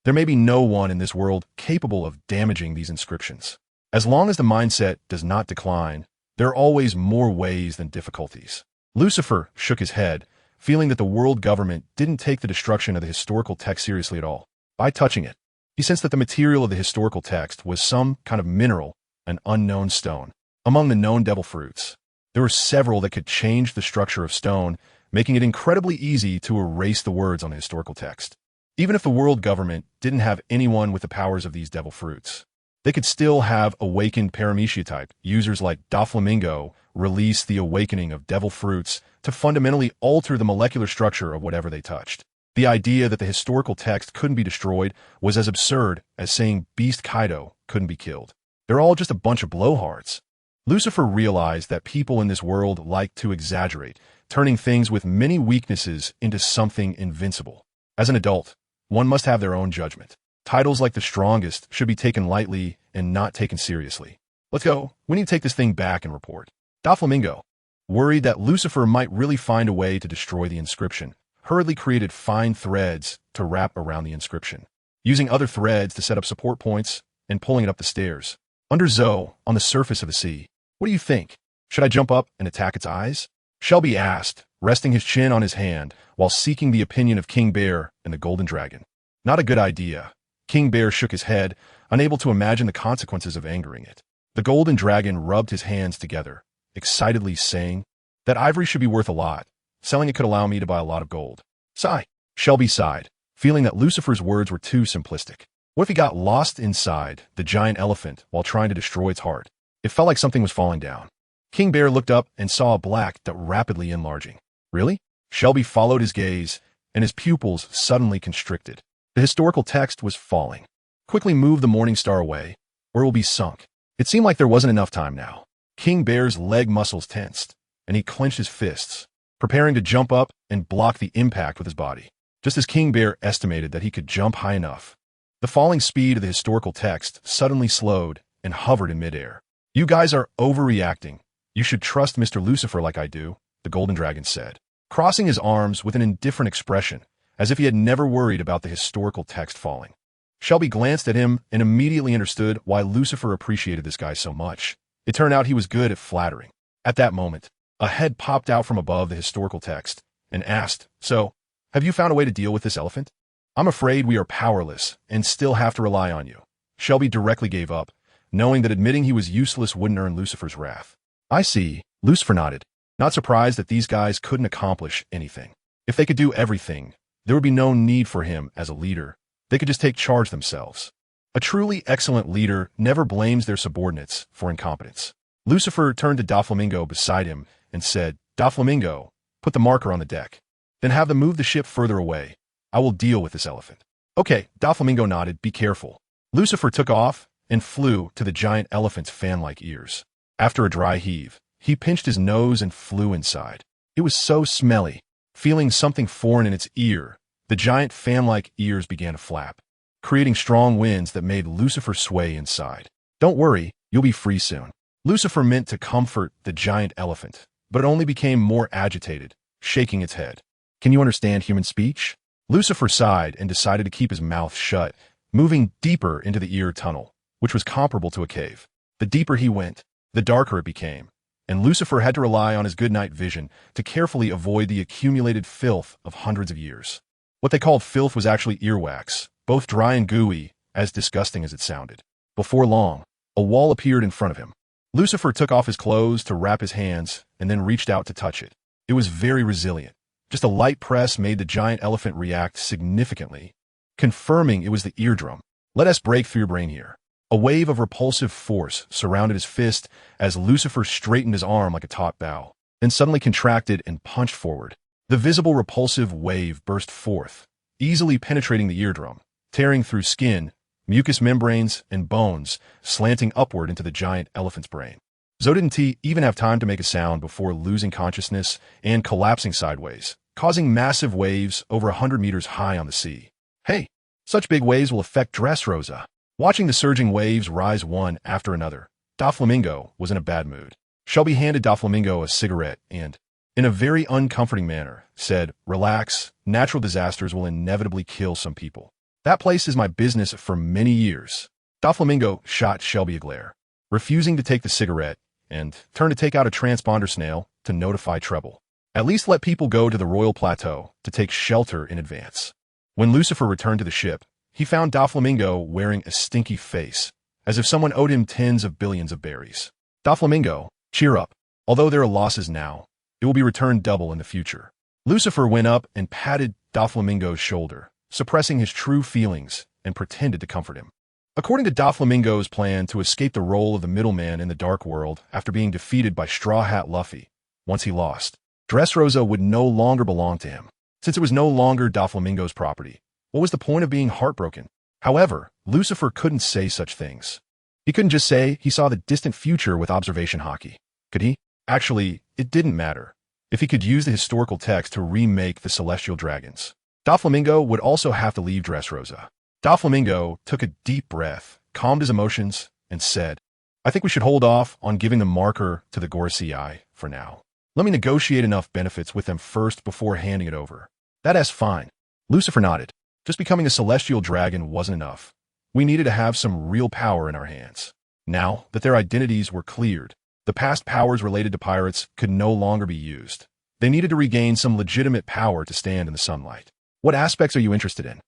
there may be no one in this world capable of damaging these inscriptions. As long as the mindset does not decline, there are always more ways than difficulties. Lucifer shook his head, feeling that the world government didn't take the destruction of the historical text seriously at all. By touching it, he sensed that the material of the historical text was some kind of mineral, an unknown stone. Among the known devil fruits, there were several that could change the structure of stone, making it incredibly easy to erase the words on the historical text. Even if the world government didn't have anyone with the powers of these devil fruits, they could still have awakened Mythical Type users like Doflamingo release the awakening of devil fruits to fundamentally alter the molecular structure of whatever they touched. The idea that the historical text couldn't be destroyed was as absurd as saying Beast Kaido couldn't be killed. They're all just a bunch of blowhards. Lucifer realized that people in this world like to exaggerate, turning things with many weaknesses into something invincible. As an adult, one must have their own judgment. Titles like the strongest should be taken lightly and not taken seriously. Let's go. We need to take this thing back and report. Doflamingo, worried that Lucifer might really find a way to destroy the inscription, hurriedly created fine threads to wrap around the inscription, using other threads to set up support points and pulling it up the stairs. Under Zoe, on the surface of the sea. What do you think? Should I jump up and attack its eyes? Shelby asked, resting his chin on his hand while seeking the opinion of King Bear and the Golden Dragon. Not a good idea. King Bear shook his head, unable to imagine the consequences of angering it. The Golden Dragon rubbed his hands together, excitedly saying, "That ivory should be worth a lot. Selling it could allow me to buy a lot of gold." Sigh. Shelby sighed, feeling that Lucifer's words were too simplistic. What if he got lost inside the giant elephant while trying to destroy its heart? It felt like something was falling down. King Bear looked up and saw a black dot rapidly enlarging. Really? Shelby followed his gaze, and his pupils suddenly constricted. The historical text was falling. Quickly move the Morning Star away, or it will be sunk. It seemed like there wasn't enough time now. King Bear's leg muscles tensed, and he clenched his fists, preparing to jump up and block the impact with his body. Just as King Bear estimated that he could jump high enough, the falling speed of the historical text suddenly slowed and hovered in midair. "You guys are overreacting. You should trust Mr. Lucifer like I do," the Golden Dragon said, crossing his arms with an indifferent expression, as if he had never worried about the historical text falling. Shelby glanced at him and immediately understood why Lucifer appreciated this guy so much. It turned out he was good at flattering. At that moment, a head popped out from above the historical text and asked, "So, have you found a way to deal with this elephant?" "I'm afraid we are powerless and still have to rely on you." Shelby directly gave up, knowing that admitting he was useless wouldn't earn Lucifer's wrath. "I see," Lucifer nodded, not surprised that these guys couldn't accomplish anything. If they could do everything, there would be no need for him as a leader. They could just take charge themselves. A truly excellent leader never blames their subordinates for incompetence. Lucifer turned to Doflamingo beside him and said, "Doflamingo, put the marker on the deck. Then have them move the ship further away. I will deal with this elephant." "Okay," Doflamingo nodded, "be careful." Lucifer took off and flew to the giant elephant's fan-like ears. After a dry heave, he pinched his nose and flew inside. It was so smelly. Feeling something foreign in its ear, the giant fan-like ears began to flap, creating strong winds that made Lucifer sway inside. "Don't worry, you'll be free soon." Lucifer meant to comfort the giant elephant, but it only became more agitated, shaking its head. "Can you understand human speech?" Lucifer sighed and decided to keep his mouth shut, moving deeper into the ear tunnel, which was comparable to a cave. The deeper he went, the darker it became, and Lucifer had to rely on his good night vision to carefully avoid the accumulated filth of hundreds of years. What they called filth was actually earwax, both dry and gooey, as disgusting as it sounded. Before long, a wall appeared in front of him. Lucifer took off his clothes to wrap his hands and then reached out to touch it. It was very resilient. Just a light press made the giant elephant react significantly, confirming it was the eardrum. "Let us break through your brain here." A wave of repulsive force surrounded his fist as Lucifer straightened his arm like a taut bow, then suddenly contracted and punched forward. The visible repulsive wave burst forth, easily penetrating the eardrum, tearing through skin, mucous membranes, and bones, slanting upward into the giant elephant's brain. Zoan didn't even have time to make a sound before losing consciousness and collapsing sideways, causing massive waves over 100 meters high on the sea. "Hey, such big waves will affect Dressrosa." Watching the surging waves rise one after another, Doflamingo was in a bad mood. Shelby handed Doflamingo a cigarette and, in a very uncomforting manner, said, "Relax, natural disasters will inevitably kill some people. That place is my business for many years." Doflamingo shot Shelby a glare, refusing to take the cigarette, and turned to take out a transponder snail to notify trouble. At least let people go to the Royal Plateau to take shelter in advance. When Lucifer returned to the ship, he found Doflamingo wearing a stinky face, as if someone owed him tens of billions of berries. "Doflamingo, cheer up. Although there are losses now, it will be returned double in the future." Lucifer went up and patted Doflamingo's shoulder, suppressing his true feelings, and pretended to comfort him. According to Doflamingo's plan to escape the role of the middleman in the Dark World after being defeated by Straw Hat Luffy, once he lost, Dressrosa would no longer belong to him. Since it was no longer Doflamingo's property, what was the point of being heartbroken? However, Lucifer couldn't say such things. He couldn't just say he saw the distant future with observation hockey. Could he? Actually, it didn't matter. If he could use the historical text to remake the celestial dragons, Doflamingo would also have to leave Dressrosa. Doflamingo took a deep breath, calmed his emotions, and said, "I think we should hold off on giving the marker to the Gorsei for now. Let me negotiate enough benefits with them first before handing it over." That's fine. Lucifer nodded. Just becoming a celestial dragon wasn't enough. We needed to have some real power in our hands. Now that their identities were cleared, the past powers related to pirates could no longer be used. They needed to regain some legitimate power to stand in the sunlight. What aspects are you interested in?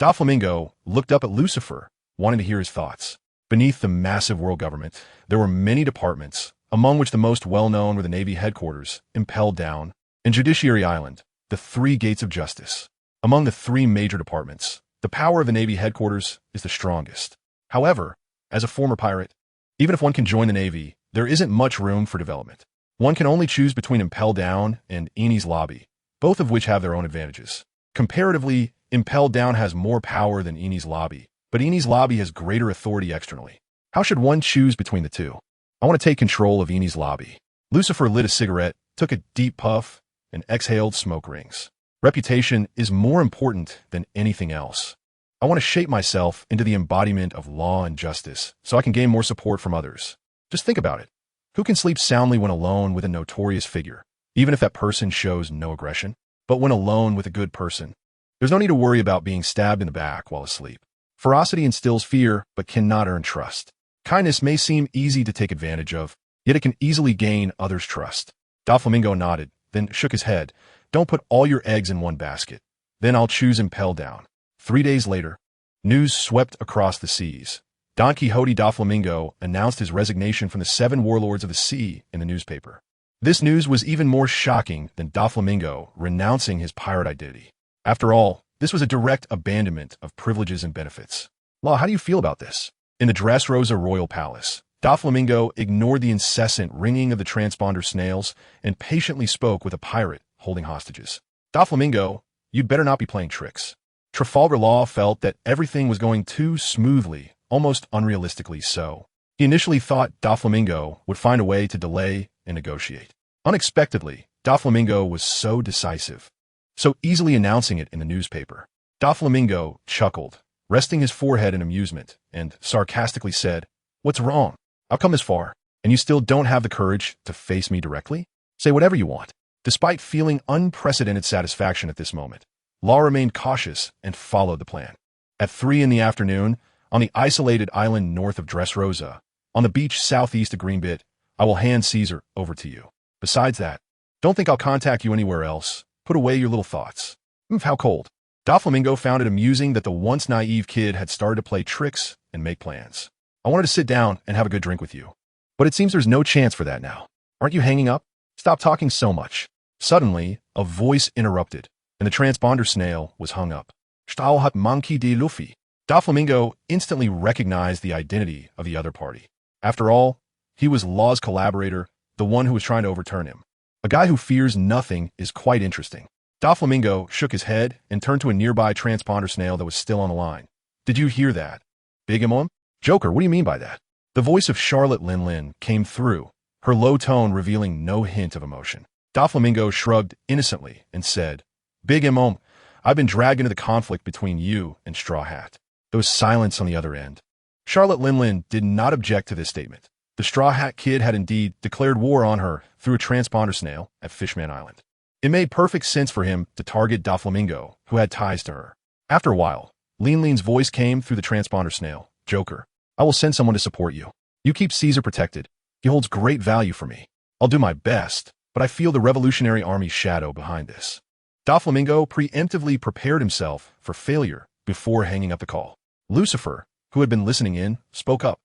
Doflamingo looked up at Lucifer, wanting to hear his thoughts. Beneath the massive world government, there were many departments, among which the most well-known were the Navy headquarters, Impelled Down, and Judiciary Island, the three gates of justice. Among the three major departments, the power of the Navy headquarters is the strongest. However, as a former pirate, even if one can join the Navy, there isn't much room for development. One can only choose between Impelled Down and Enies Lobby, both of which have their own advantages. Comparatively, Impelled Down has more power than Enies Lobby, but Enies Lobby has greater authority externally. How should one choose between the two? I want to take control of Enies Lobby. Lucifer lit a cigarette, took a deep puff, and exhaled smoke rings. Reputation is more important than anything else. I want to shape myself into the embodiment of law and justice so I can gain more support from others. Just think about it. Who can sleep soundly when alone with a notorious figure, even if that person shows no aggression? But when alone with a good person, there's no need to worry about being stabbed in the back while asleep. Ferocity instills fear, but cannot earn trust. Kindness may seem easy to take advantage of, yet it can easily gain others' trust. Doflamingo nodded, then shook his head. Don't put all your eggs in one basket. Then I'll choose Impelled Down. 3 days later, news swept across the seas. Don Quixote Doflamingo announced his resignation from the 7 warlords of the sea in the newspaper. This news was even more shocking than Doflamingo renouncing his pirate identity. After all, this was a direct abandonment of privileges and benefits. Law, how do you feel about this? In the Dressrosa Royal Palace, Doflamingo ignored the incessant ringing of the transponder snails and patiently spoke with a pirate holding hostages. Doflamingo, you'd better not be playing tricks. Trafalgar Law felt that everything was going too smoothly, almost unrealistically so. He initially thought Doflamingo would find a way to delay and negotiate. Unexpectedly, Doflamingo was so decisive, so easily announcing it in the newspaper. Doflamingo chuckled, resting his forehead in amusement, and sarcastically said, "What's wrong? I've come this far, and you still don't have the courage to face me directly? Say whatever you want." Despite feeling unprecedented satisfaction at this moment, Law remained cautious and followed the plan. At 3 in the afternoon, on the isolated island north of Dressrosa, on the beach southeast of Greenbit, I will hand Caesar over to you. Besides that, don't think I'll contact you anywhere else. Put away your little thoughts. How cold. Doflamingo found it amusing that the once naive kid had started to play tricks and make plans. I wanted to sit down and have a good drink with you. But it seems there's no chance for that now. Aren't you hanging up? Stop talking so much. Suddenly, a voice interrupted, and the transponder snail was hung up. Stahl hat monkey de Luffy. Doflamingo instantly recognized the identity of the other party. After all, he was Law's collaborator, the one who was trying to overturn him. A guy who fears nothing is quite interesting. Doflamingo shook his head and turned to a nearby transponder snail that was still on the line. Did you hear that? Big Imom? Joker, what do you mean by that? The voice of Charlotte Linlin came through, her low tone revealing no hint of emotion. Doflamingo shrugged innocently and said, Big Imom, I've been dragged into the conflict between you and Straw Hat. There was silence on the other end. Charlotte Linlin did not object to this statement. The Straw Hat Kid had indeed declared war on her through a transponder snail at Fishman Island. It made perfect sense for him to target Doflamingo, who had ties to her. After a while, Linlin's voice came through the transponder snail. Joker, I will send someone to support you. You keep Caesar protected. He holds great value for me. I'll do my best, but I feel the Revolutionary Army's shadow behind this. Doflamingo preemptively prepared himself for failure before hanging up the call. Lucifer, who had been listening in, spoke up.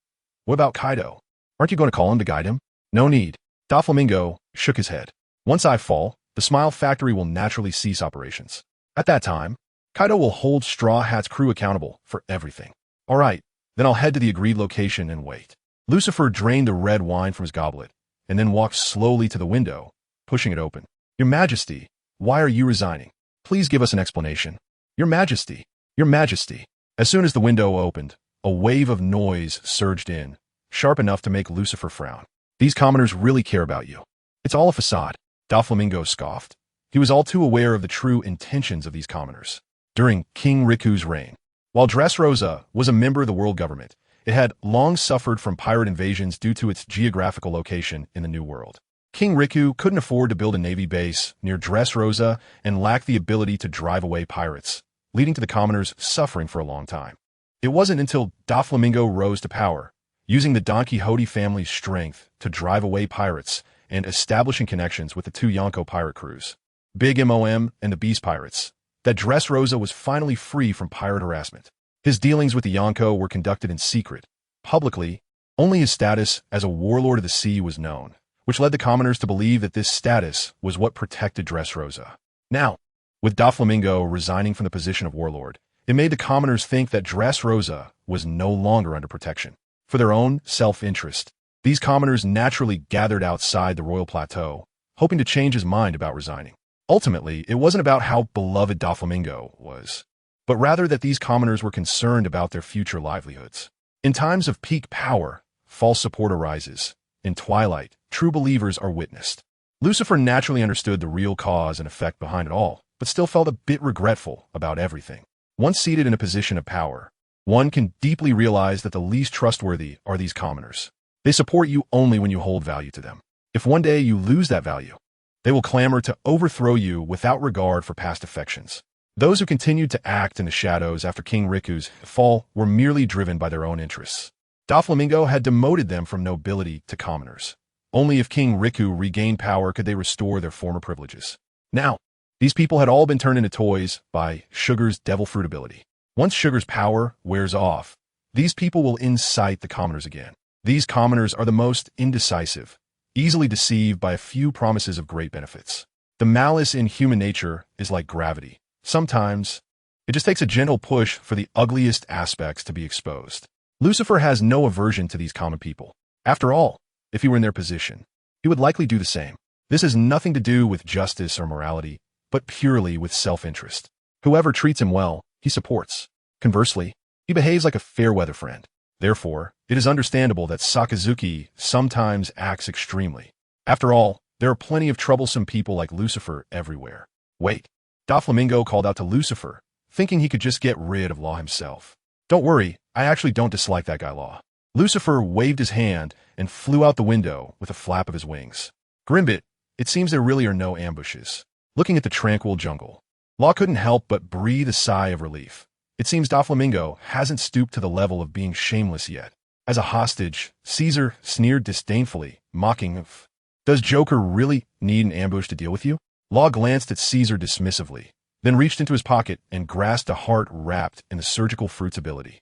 What about Kaido? Aren't you going to call him to guide him? No need. Doflamingo shook his head. Once I fall, the Smile Factory will naturally cease operations. At that time, Kaido will hold Straw Hat's crew accountable for everything. All right, then I'll head to the agreed location and wait. Lucifer drained the red wine from his goblet and then walked slowly to the window, pushing it open. Your Majesty, why are you resigning? Please give us an explanation. Your Majesty, Your Majesty. As soon as the window opened, a wave of noise surged in, sharp enough to make Lucifer frown. These commoners really care about you. It's all a facade. Doflamingo scoffed. He was all too aware of the true intentions of these commoners. During King Riku's reign, while Dressrosa was a member of the world government, it had long suffered from pirate invasions due to its geographical location in the New World. King Riku couldn't afford to build a navy base near Dressrosa and lacked the ability to drive away pirates, leading to the commoners suffering for a long time. It wasn't until Doflamingo rose to power, using the Don Quixote family's strength to drive away pirates and establishing connections with the two Yonko pirate crews, Big MOM and the Beast Pirates, that Dressrosa was finally free from pirate harassment. His dealings with the Yonko were conducted in secret. Publicly, only his status as a warlord of the sea was known, which led the commoners to believe that this status was what protected Dressrosa. Now, with Doflamingo resigning from the position of warlord, it made the commoners think that Dressrosa was no longer under protection. For their own self-interest, these commoners naturally gathered outside the royal plateau, hoping to change his mind about resigning. Ultimately, it wasn't about how beloved Doflamingo was, but rather that these commoners were concerned about their future livelihoods. In times of peak power, false support arises. In twilight, true believers are witnessed. Lucifer naturally understood the real cause and effect behind it all, but still felt a bit regretful about everything. Once seated in a position of power, one can deeply realize that the least trustworthy are these commoners. They support you only when you hold value to them. If one day you lose that value, they will clamor to overthrow you without regard for past affections. Those who continued to act in the shadows after King Riku's fall were merely driven by their own interests. Doflamingo had demoted them from nobility to commoners. Only if King Riku regained power could they restore their former privileges. Now, these people had all been turned into toys by Sugar's devil fruit ability. Once Sugar's power wears off, these people will incite the commoners again. These commoners are the most indecisive, easily deceived by a few promises of great benefits. The malice in human nature is like gravity. Sometimes, it just takes a gentle push for the ugliest aspects to be exposed. Lucifer has no aversion to these common people. After all, if he were in their position, he would likely do the same. This has nothing to do with justice or morality, but purely with self-interest. Whoever treats him well, he supports. Conversely, he behaves like a fair-weather friend. Therefore, it is understandable that Sakazuki sometimes acts extremely. After all, there are plenty of troublesome people like Lucifer everywhere. Wait. Doflamingo called out to Lucifer, thinking he could just get rid of Law himself. Don't worry, I actually don't dislike that guy Law. Lucifer waved his hand and flew out the window with a flap of his wings. Grimbit, it seems there really are no ambushes. Looking at the tranquil jungle, Law couldn't help but breathe a sigh of relief. It seems Doflamingo hasn't stooped to the level of being shameless yet. As a hostage, Caesar sneered disdainfully, mocking of, "Does Joker really need an ambush to deal with you?" Law glanced at Caesar dismissively, then reached into his pocket and grasped a heart wrapped in the surgical fruit's ability.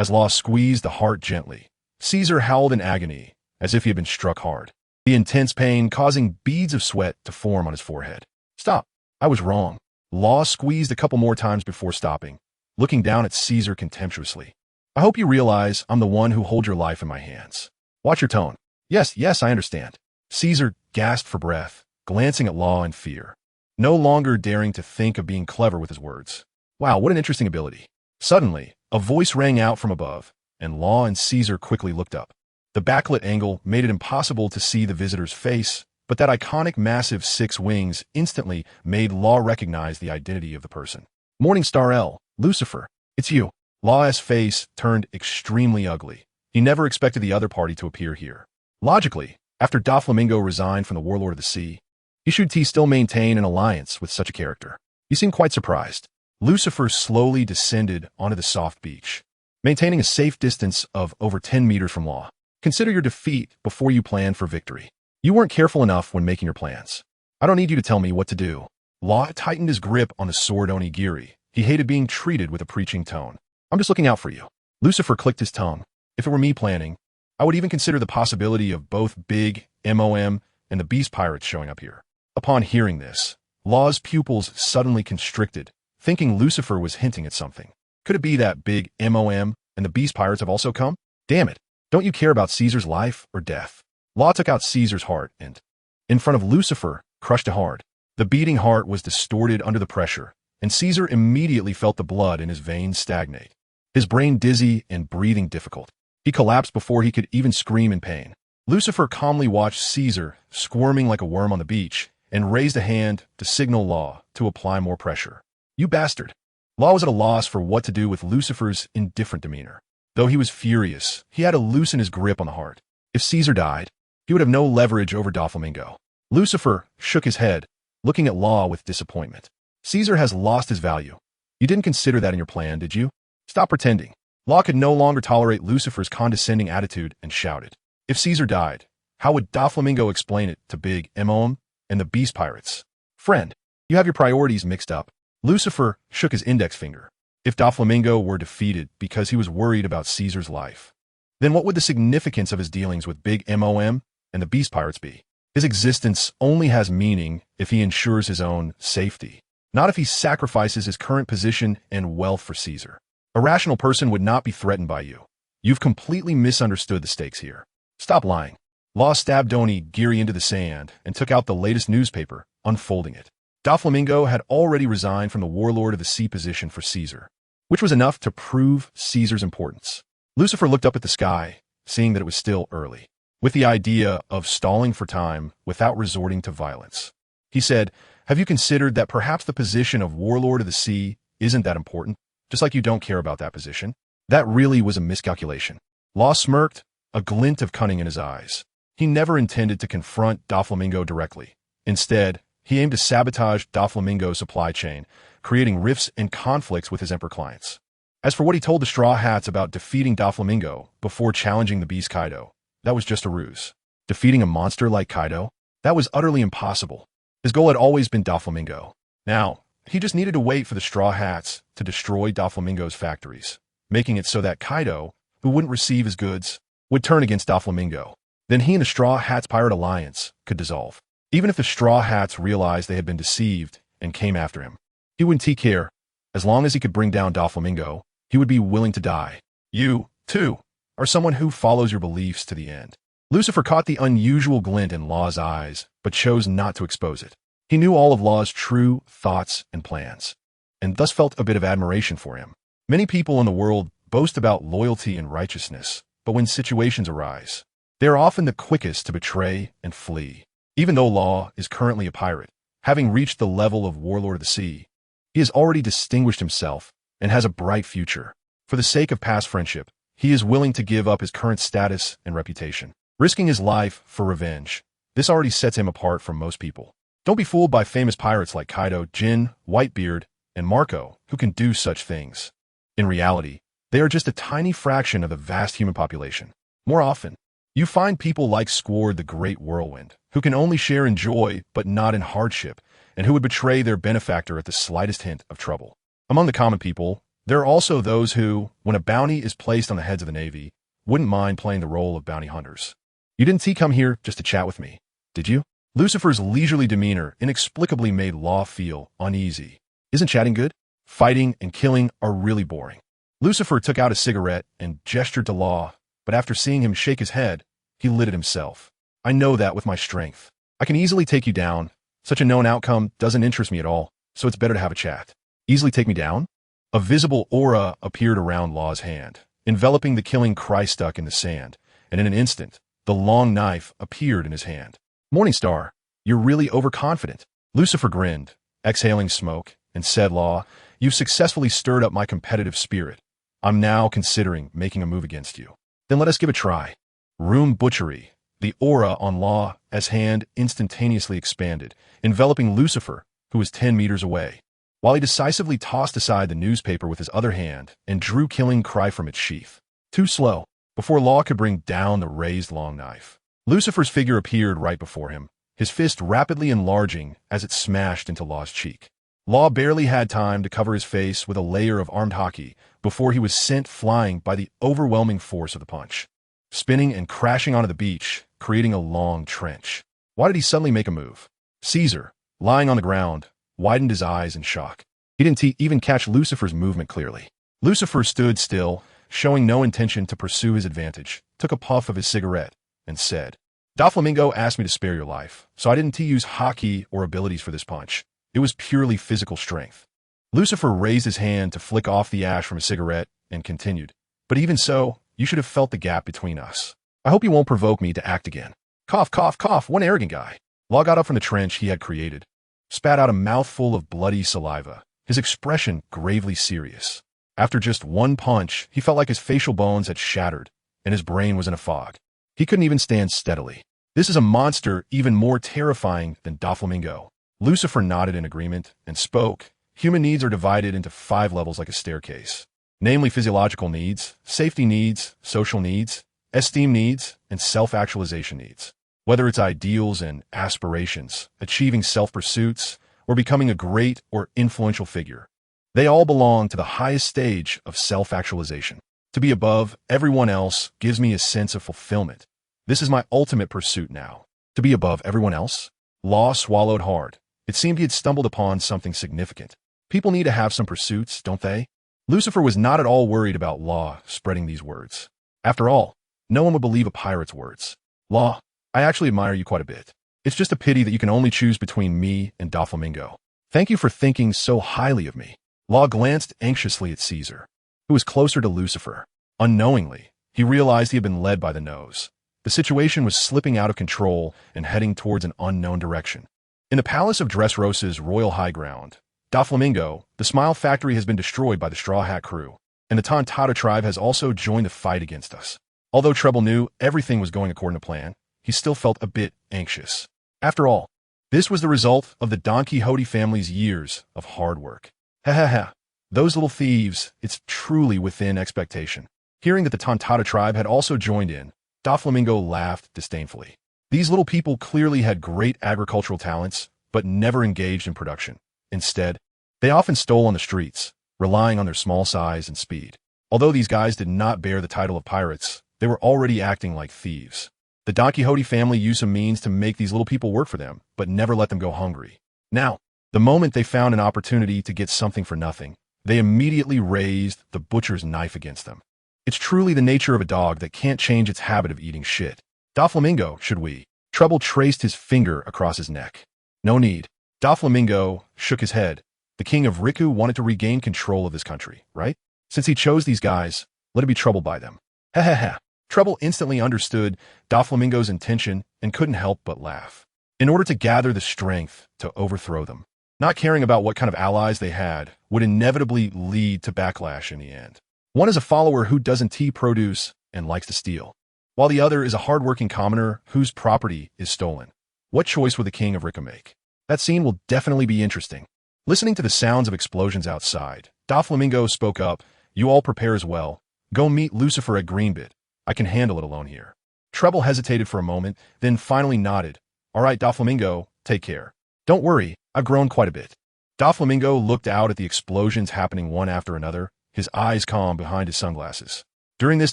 As Law squeezed the heart gently, Caesar howled in agony, as if he had been struck hard, the intense pain causing beads of sweat to form on his forehead. "Stop. I was wrong." Law squeezed a couple more times before stopping, looking down at Caesar contemptuously. "I hope you realize I'm the one who holds your life in my hands. Watch your tone." Yes, I understand." Caesar gasped for breath, glancing at Law in fear, no longer daring to think of being clever with his words. Wow, what an interesting ability. Suddenly, a voice rang out from above, and Law and Caesar quickly looked up. The backlit angle made it impossible to see the visitor's face, but that iconic massive 6 wings instantly made Law recognize the identity of the person. "Morningstar L, Lucifer, it's you." Law's face turned extremely ugly. He never expected the other party to appear here. Logically, after Doflamingo resigned from the Warlord of the Sea, he should still maintain an alliance with such a character. He seemed quite surprised. Lucifer slowly descended onto the soft beach, maintaining a safe distance of over 10 meters from Law. "Consider your defeat before you plan for victory. You weren't careful enough when making your plans. I don't need you to tell me what to do." Law tightened his grip on the sword onigiri. He hated being treated with a preaching tone. "I'm just looking out for you." Lucifer clicked his tongue. "If it were me planning, I would even consider the possibility of both Big MOM and the Beast Pirates showing up here." Upon hearing this, Law's pupils suddenly constricted, thinking Lucifer was hinting at something. Could it be that Big MOM and the Beast Pirates have also come? Damn it, don't you care about Caesar's life or death? Law took out Caesar's heart and, in front of Lucifer, crushed it hard. The beating heart was distorted under the pressure, and Caesar immediately felt the blood in his veins stagnate. His brain dizzy and breathing difficult. He collapsed before he could even scream in pain. Lucifer calmly watched Caesar squirming like a worm on the beach and raised a hand to signal Law to apply more pressure. "You bastard." Law was at a loss for what to do with Lucifer's indifferent demeanor. Though he was furious, he had to loosen his grip on the heart. If Caesar died, he would have no leverage over Doflamingo. Lucifer shook his head, looking at Law with disappointment. Caesar has lost his value. You didn't consider that in your plan, did you? Stop pretending. Law could no longer tolerate Lucifer's condescending attitude and shouted. If Caesar died, how would Doflamingo explain it to Big Mom and the Beast Pirates? Friend, you have your priorities mixed up. Lucifer shook his index finger. If Doflamingo were defeated because he was worried about Caesar's life, then what would the significance of his dealings with Big Mom and the Beast Pirates be? His existence only has meaning if he ensures his own safety, not if he sacrifices his current position and wealth for Caesar. A rational person would not be threatened by you. You've completely misunderstood the stakes here. Stop lying. Law stabbed Oni Giri into the sand and took out the latest newspaper, unfolding it. Doflamingo had already resigned from the warlord of the sea position for Caesar, which was enough to prove Caesar's importance. Lucifer looked up at the sky, seeing that it was still early, with the idea of stalling for time without resorting to violence. He said, have you considered that perhaps the position of warlord of the sea isn't that important, just like you don't care about that position? That really was a miscalculation. Law smirked, a glint of cunning in his eyes. He never intended to confront Doflamingo directly. Instead, he aimed to sabotage Doflamingo's supply chain, creating rifts and conflicts with his emperor clients. As for what he told the Straw Hats about defeating Doflamingo before challenging the beast Kaido, that was just a ruse. Defeating a monster like Kaido? That was utterly impossible. His goal had always been Doflamingo. Now, he just needed to wait for the Straw Hats to destroy Doflamingo's factories, making it so that Kaido, who wouldn't receive his goods, would turn against Doflamingo. Then he and the Straw Hats Pirate Alliance could dissolve. Even if the Straw Hats realized they had been deceived and came after him, he wouldn't care. As long as he could bring down Doflamingo, he would be willing to die. You, too, are someone who follows your beliefs to the end. Lucifer caught the unusual glint in Law's eyes, but chose not to expose it. He knew all of Law's true thoughts and plans, and thus felt a bit of admiration for him. Many people in the world boast about loyalty and righteousness, but when situations arise, they are often the quickest to betray and flee. Even though Law is currently a pirate, having reached the level of warlord of the sea, he has already distinguished himself and has a bright future. For the sake of past friendship, he is willing to give up his current status and reputation, risking his life for revenge. This already sets him apart from most people. Don't be fooled by famous pirates like Kaido, Jin, Whitebeard, and Marco, who can do such things. In reality, they are just a tiny fraction of the vast human population. More often, you find people like Squard the Great Whirlwind, who can only share in joy but not in hardship, and who would betray their benefactor at the slightest hint of trouble. Among the common people, there are also those who, when a bounty is placed on the heads of the Navy, wouldn't mind playing the role of bounty hunters. You didn't come here just to chat with me, did you? Lucifer's leisurely demeanor inexplicably made Law feel uneasy. Isn't chatting good? Fighting and killing are really boring. Lucifer took out a cigarette and gestured to Law, but after seeing him shake his head, he lit it himself. I know that with my strength. I can easily take you down. Such a known outcome doesn't interest me at all, so it's better to have a chat. Easily take me down? A visible aura appeared around Law's hand, enveloping the killing cry stuck in the sand, and in an instant, the long knife appeared in his hand. Morningstar, you're really overconfident. Lucifer grinned, exhaling smoke, and said, Law, you've successfully stirred up my competitive spirit. I'm now considering making a move against you. Then let us give a try. Room butchery. The aura on Law's hand instantaneously expanded, enveloping Lucifer, who was 10 meters away, while he decisively tossed aside the newspaper with his other hand and drew killing cry from its sheath. Too slow. Before Law could bring down the raised long knife, Lucifer's figure appeared right before him, his fist rapidly enlarging as it smashed into Law's cheek. Law barely had time to cover his face with a layer of armed hockey before he was sent flying by the overwhelming force of the punch, spinning and crashing onto the beach, creating a long trench. Why did he suddenly make a move? Caesar, lying on the ground, widened his eyes in shock. He didn't even catch Lucifer's movement clearly. Lucifer stood still, showing no intention to pursue his advantage, took a puff of his cigarette, and said, Doflamingo asked me to spare your life, so I didn't use hockey or abilities for this punch. It was purely physical strength. Lucifer raised his hand to flick off the ash from his cigarette and continued, but even so, you should have felt the gap between us. I hope you won't provoke me to act again. Cough, cough, cough, one arrogant guy. Law got up from the trench he had created, spat out a mouthful of bloody saliva, his expression gravely serious. After just one punch, he felt like his facial bones had shattered, and his brain was in a fog. He couldn't even stand steadily. This is a monster even more terrifying than Doflamingo. Lucifer nodded in agreement and spoke. Human needs are divided into 5 levels like a staircase. Namely physiological needs, safety needs, social needs, esteem needs, and self-actualization needs. Whether it's ideals and aspirations, achieving self-pursuits, or becoming a great or influential figure, they all belong to the highest stage of self-actualization. To be above everyone else gives me a sense of fulfillment. This is my ultimate pursuit now. To be above everyone else? Law swallowed hard. It seemed he had stumbled upon something significant. People need to have some pursuits, don't they? Lucifer was not at all worried about Law spreading these words. After all, no one would believe a pirate's words. Law, I actually admire you quite a bit. It's just a pity that you can only choose between me and Doflamingo. Thank you for thinking so highly of me. Law glanced anxiously at Caesar, who was closer to Lucifer. Unknowingly, he realized he had been led by the nose. The situation was slipping out of control and heading towards an unknown direction. In the palace of Dressrosa's royal high ground, Doflamingo, the Smile Factory has been destroyed by the Straw Hat crew, and the Tontata tribe has also joined the fight against us. Although Treble knew everything was going according to plan, he still felt a bit anxious. After all, this was the result of the Don Quixote family's years of hard work. Ha ha ha. Those little thieves, it's truly within expectation. Hearing that the Tontata tribe had also joined in, Doflamingo laughed disdainfully. These little people clearly had great agricultural talents, but never engaged in production. Instead, they often stole on the streets, relying on their small size and speed. Although these guys did not bear the title of pirates, they were already acting like thieves. The Don Quixote family used some means to make these little people work for them, but never let them go hungry. Now, the moment they found an opportunity to get something for nothing, they immediately raised the butcher's knife against them. It's truly the nature of a dog that can't change its habit of eating shit. Doflamingo, should we? Treble traced his finger across his neck. No need. Doflamingo shook his head. The king of Riku wanted to regain control of this country, right? Since he chose these guys, let it be troubled by them. Ha ha ha. Treble instantly understood Doflamingo's intention and couldn't help but laugh. In order to gather the strength to overthrow them, not caring about what kind of allies they had would inevitably lead to backlash in the end. One is a follower who doesn't produce and likes to steal, while the other is a hardworking commoner whose property is stolen. What choice would the king of Riku make? That scene will definitely be interesting. Listening to the sounds of explosions outside, Doflamingo spoke up. You all prepare as well. Go meet Lucifer at Greenbit. I can handle it alone here. Treble hesitated for a moment, then finally nodded. All right, Doflamingo, take care. Don't worry, I've grown quite a bit. Doflamingo looked out at the explosions happening one after another, his eyes calm behind his sunglasses. During this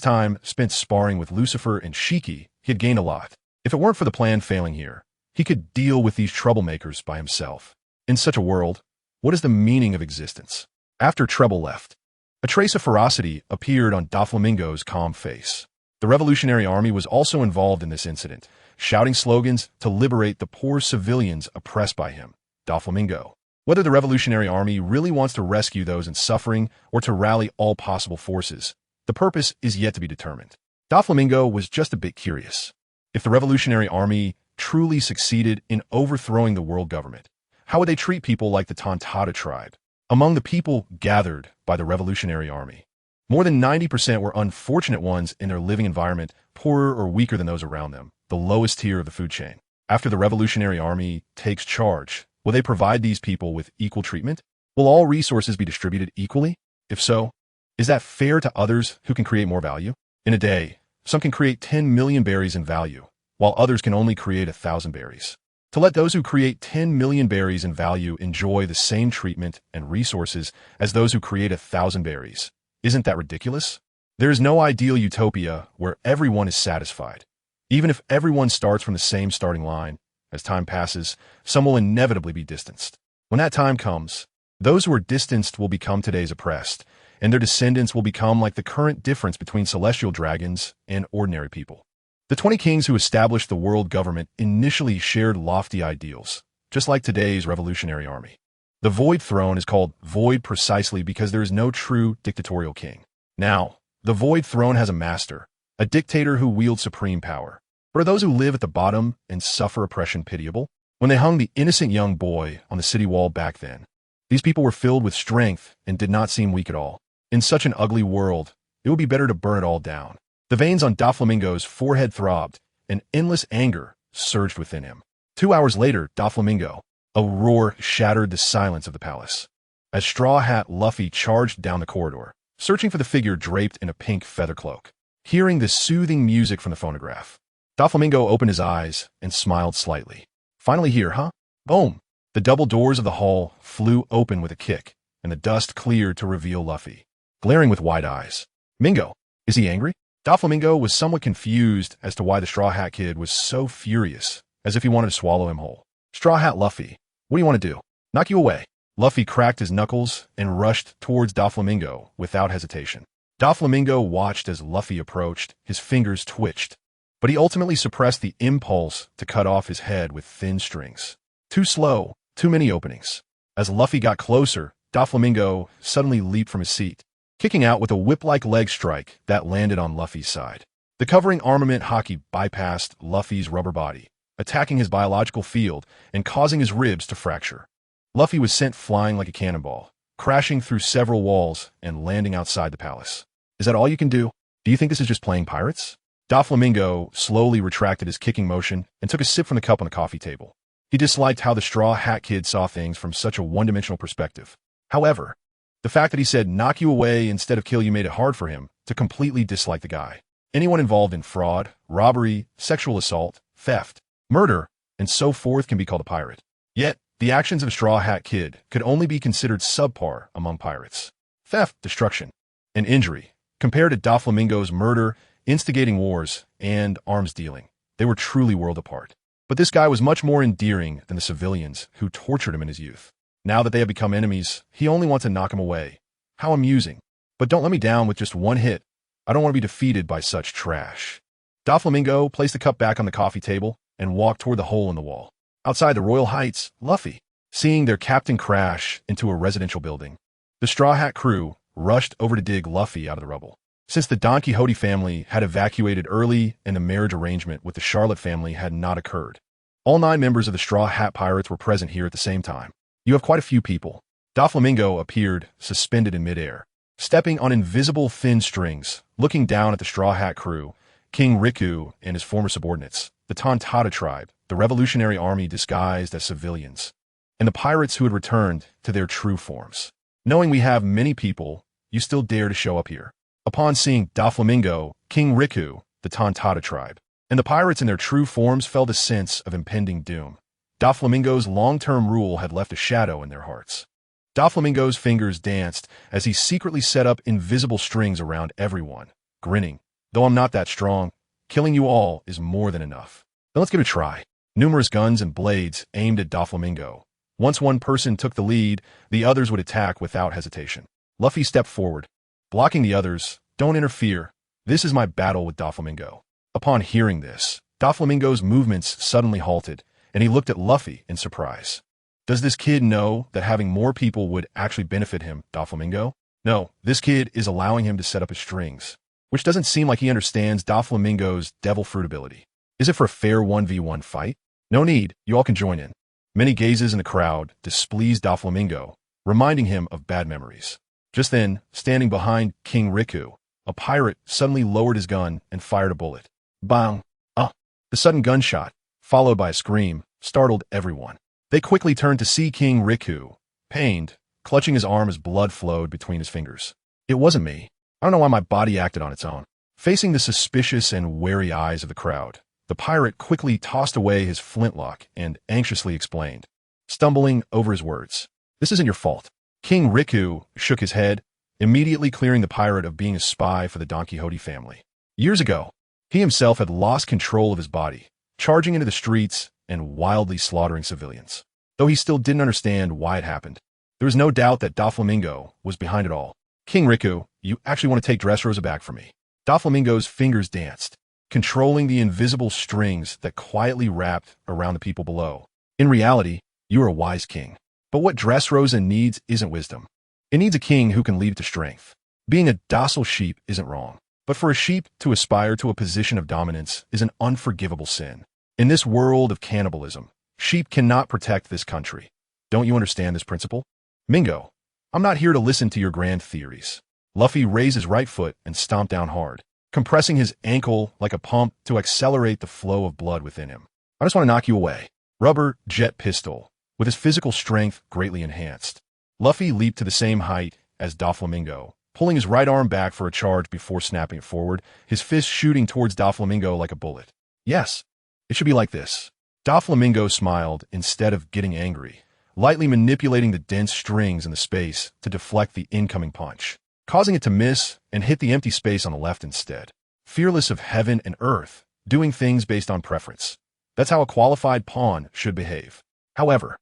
time spent sparring with Lucifer and Shiki, he had gained a lot. If it weren't for the plan failing here, he could deal with these troublemakers by himself. In such a world, what is the meaning of existence? After Treble left, a trace of ferocity appeared on Doflamingo's calm face. The Revolutionary Army was also involved in this incident, shouting slogans to liberate the poor civilians oppressed by him. Doflamingo. Whether the Revolutionary Army really wants to rescue those in suffering or to rally all possible forces, the purpose is yet to be determined. Doflamingo was just a bit curious. If the Revolutionary Army truly succeeded in overthrowing the world government, how would they treat people like the Tontata tribe? Among the people gathered by the Revolutionary Army, more than 90% were unfortunate ones in their living environment, poorer or weaker than those around them, the lowest tier of the food chain. After the Revolutionary Army takes charge, will they provide these people with equal treatment? Will all resources be distributed equally? If so, is that fair to others who can create more value? In a day, some can create 10 million berries in value, while others can only create 1,000 berries. To let those who create 10 million berries in value enjoy the same treatment and resources as those who create 1,000 berries. Isn't that ridiculous? There is no ideal utopia where everyone is satisfied. Even if everyone starts from the same starting line, as time passes, some will inevitably be distanced. When that time comes, those who are distanced will become today's oppressed, and their descendants will become like the current difference between celestial dragons and ordinary people. The 20 kings who established the world government initially shared lofty ideals, just like today's Revolutionary Army. The Void Throne is called Void precisely because there is no true dictatorial king. Now, the Void Throne has a master, a dictator who wields supreme power. But are those who live at the bottom and suffer oppression pitiable? When they hung the innocent young boy on the city wall back then, these people were filled with strength and did not seem weak at all. In such an ugly world, it would be better to burn it all down. The veins on Doflamingo's forehead throbbed, and endless anger surged within him. 2 hours later, Doflamingo. A roar shattered the silence of the palace. As Straw Hat Luffy charged down the corridor, searching for the figure draped in a pink feather cloak. Hearing the soothing music from the phonograph, Doflamingo opened his eyes and smiled slightly. Finally here, huh? Boom! The double doors of the hall flew open with a kick, and the dust cleared to reveal Luffy, glaring with wide eyes. Mingo, is he angry? Doflamingo was somewhat confused as to why the Straw Hat Kid was so furious, as if he wanted to swallow him whole. Straw Hat Luffy, what do you want to do? Knock you away. Luffy cracked his knuckles and rushed towards Doflamingo without hesitation. Doflamingo watched as Luffy approached, his fingers twitched, but he ultimately suppressed the impulse to cut off his head with thin strings. Too slow, too many openings. As Luffy got closer, Doflamingo suddenly leaped from his seat, kicking out with a whip-like leg strike that landed on Luffy's side. The covering armament hockey bypassed Luffy's rubber body, attacking his biological field and causing his ribs to fracture. Luffy was sent flying like a cannonball, crashing through several walls and landing outside the palace. Is that all you can do? Do you think this is just playing pirates? Doflamingo slowly retracted his kicking motion and took a sip from the cup on the coffee table. He disliked how the Straw Hat Kid saw things from such a one-dimensional perspective. However, the fact that he said knock you away instead of kill you made it hard for him to completely dislike the guy. Anyone involved in fraud, robbery, sexual assault, theft, murder, and so forth can be called a pirate. Yet, the actions of Straw Hat Kid could only be considered subpar among pirates. Theft, destruction, and injury, compared to Doflamingo's murder, instigating wars, and arms dealing. They were truly worlds apart. But this guy was much more endearing than the civilians who tortured him in his youth. Now that they have become enemies, he only wants to knock him away. How amusing. But don't let me down with just one hit. I don't want to be defeated by such trash. Doflamingo placed the cup back on the coffee table and walked toward the hole in the wall. Outside the Royal Heights, Luffy, seeing their captain crash into a residential building. The Straw Hat crew rushed over to dig Luffy out of the rubble. Since the Don Quixote family had evacuated early and the marriage arrangement with the Charlotte family had not occurred, all 9 members of the Straw Hat Pirates were present here at the same time. You have quite a few people. Doflamingo appeared suspended in midair, stepping on invisible thin strings, looking down at the Straw Hat crew, King Riku and his former subordinates, the Tontata tribe, the Revolutionary Army disguised as civilians, and the pirates who had returned to their true forms. Knowing we have many people, you still dare to show up here. Upon seeing Doflamingo, King Riku, the Tontata tribe, and the pirates in their true forms felt a sense of impending doom. Doflamingo's long-term rule had left a shadow in their hearts. Doflamingo's fingers danced as he secretly set up invisible strings around everyone, grinning. Though I'm not that strong, killing you all is more than enough. Then let's give it a try. Numerous guns and blades aimed at Doflamingo. Once one person took the lead, the others would attack without hesitation. Luffy stepped forward, blocking the others. Don't interfere. This is my battle with Doflamingo. Upon hearing this, Doflamingo's movements suddenly halted, and he looked at Luffy in surprise. Does this kid know that having more people would actually benefit him, Doflamingo? No, this kid is allowing him to set up his strings, which doesn't seem like he understands Doflamingo's devil fruit ability. Is it for a fair 1v1 fight? No need, you all can join in. Many gazes in the crowd displeased Doflamingo, reminding him of bad memories. Just then, standing behind King Riku, a pirate suddenly lowered his gun and fired a bullet. Bang! The sudden gunshot, followed by a scream, startled everyone. They quickly turned to see King Riku, pained, clutching his arm as blood flowed between his fingers. It wasn't me. I don't know why my body acted on its own. Facing the suspicious and wary eyes of the crowd, the pirate quickly tossed away his flintlock and anxiously explained, stumbling over his words. This isn't your fault. King Riku shook his head, immediately clearing the pirate of being a spy for the Don Quixote family. Years ago, he himself had lost control of his body, charging into the streets and wildly slaughtering civilians. Though he still didn't understand why it happened, there was no doubt that Doflamingo was behind it all. King Riku, you actually want to take Dressrosa back from me? Doflamingo's fingers danced, controlling the invisible strings that quietly wrapped around the people below. In reality, you are a wise king. But what Dressrosa needs isn't wisdom. It needs a king who can lead it to strength. Being a docile sheep isn't wrong, but for a sheep to aspire to a position of dominance is an unforgivable sin. In this world of cannibalism, sheep cannot protect this country. Don't you understand this principle? Mingo, I'm not here to listen to your grand theories. Luffy raised his right foot and stomped down hard, compressing his ankle like a pump to accelerate the flow of blood within him. I just want to knock you away. Rubber jet pistol, with his physical strength greatly enhanced. Luffy leaped to the same height as Doflamingo, pulling his right arm back for a charge before snapping it forward, his fist shooting towards Doflamingo like a bullet. Yes, it should be like this. Doflamingo smiled instead of getting angry, lightly manipulating the dense strings in the space to deflect the incoming punch, causing it to miss and hit the empty space on the left instead. Fearless of heaven and earth, doing things based on preference. That's how a qualified pawn should behave. However,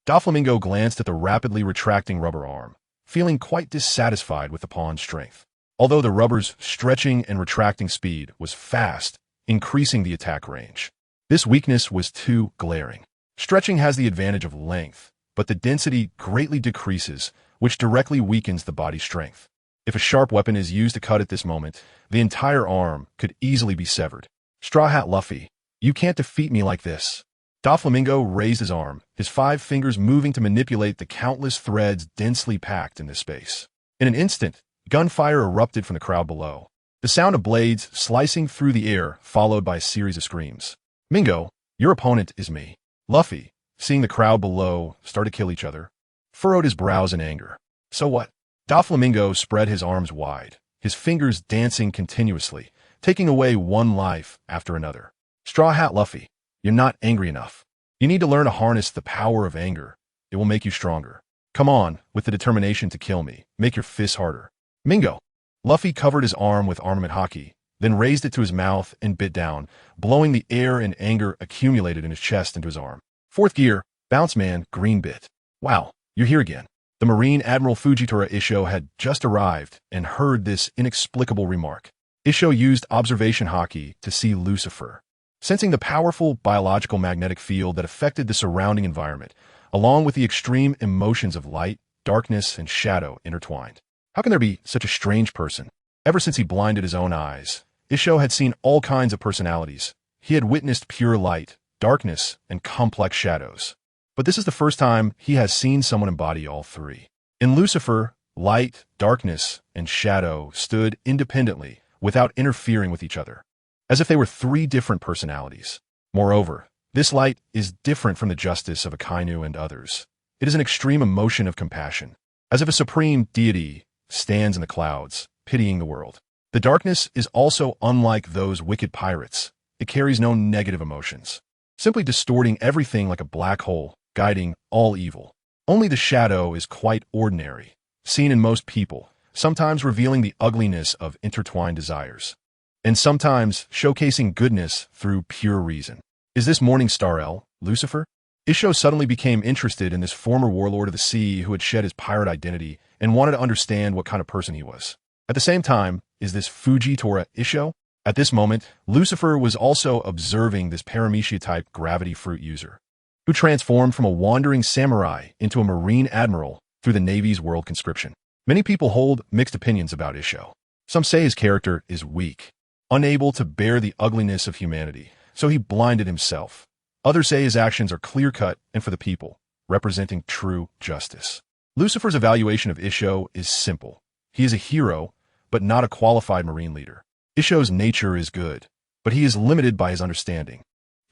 Doflamingo glanced at the rapidly retracting rubber arm, feeling quite dissatisfied with the pawn's strength. Although the rubber's stretching and retracting speed was fast, increasing the attack range. This weakness was too glaring. Stretching has the advantage of length, but the density greatly decreases, which directly weakens the body's strength. If a sharp weapon is used to cut at this moment, the entire arm could easily be severed. Straw Hat Luffy, you can't defeat me like this. Doflamingo raised his arm, his 5 fingers moving to manipulate the countless threads densely packed in this space. In an instant, gunfire erupted from the crowd below. The sound of blades slicing through the air followed by a series of screams. Mingo, your opponent is me. Luffy, seeing the crowd below start to kill each other, furrowed his brows in anger. So what? Doflamingo spread his arms wide, his fingers dancing continuously, taking away one life after another. Straw Hat Luffy, you're not angry enough. You need to learn to harness the power of anger. It will make you stronger. Come on, with the determination to kill me. Make your fists harder. Mingo. Luffy covered his arm with armament haki, then raised it to his mouth and bit down, blowing the air and anger accumulated in his chest into his arm. 4th gear, Bounce Man, green bit. Wow, you're here again. The Marine Admiral Fujitora Isho had just arrived and heard this inexplicable remark. Isho used observation haki to see Lucifer. Sensing the powerful biological magnetic field that affected the surrounding environment, along with the extreme emotions of light, darkness, and shadow intertwined. How can there be such a strange person? Ever since he blinded his own eyes, Isho had seen all kinds of personalities. He had witnessed pure light, darkness, and complex shadows. But this is the first time he has seen someone embody all 3. In Lucifer, light, darkness, and shadow stood independently, without interfering with each other, as if they were 3 different personalities. Moreover, this light is different from the justice of Akainu and others. It is an extreme emotion of compassion, as if a supreme deity stands in the clouds, pitying the world. The darkness is also unlike those wicked pirates. It carries no negative emotions, simply distorting everything like a black hole, guiding all evil. Only the shadow is quite ordinary, seen in most people, sometimes revealing the ugliness of intertwined desires, and sometimes showcasing goodness through pure reason. Is this Morning Star L, Lucifer? Isho suddenly became interested in this former warlord of the sea who had shed his pirate identity and wanted to understand what kind of person he was. At the same time, is this Fujitora Isho? At this moment, Lucifer was also observing this Mythical Type gravity fruit user, who transformed from a wandering samurai into a marine admiral through the Navy's world conscription. Many people hold mixed opinions about Isho. Some say his character is weak, unable to bear the ugliness of humanity, so he blinded himself. Others say his actions are clear-cut and for the people, representing true justice. Lucifer's evaluation of Isho is simple. He is a hero, but not a qualified marine leader. Isho's nature is good, but he is limited by his understanding,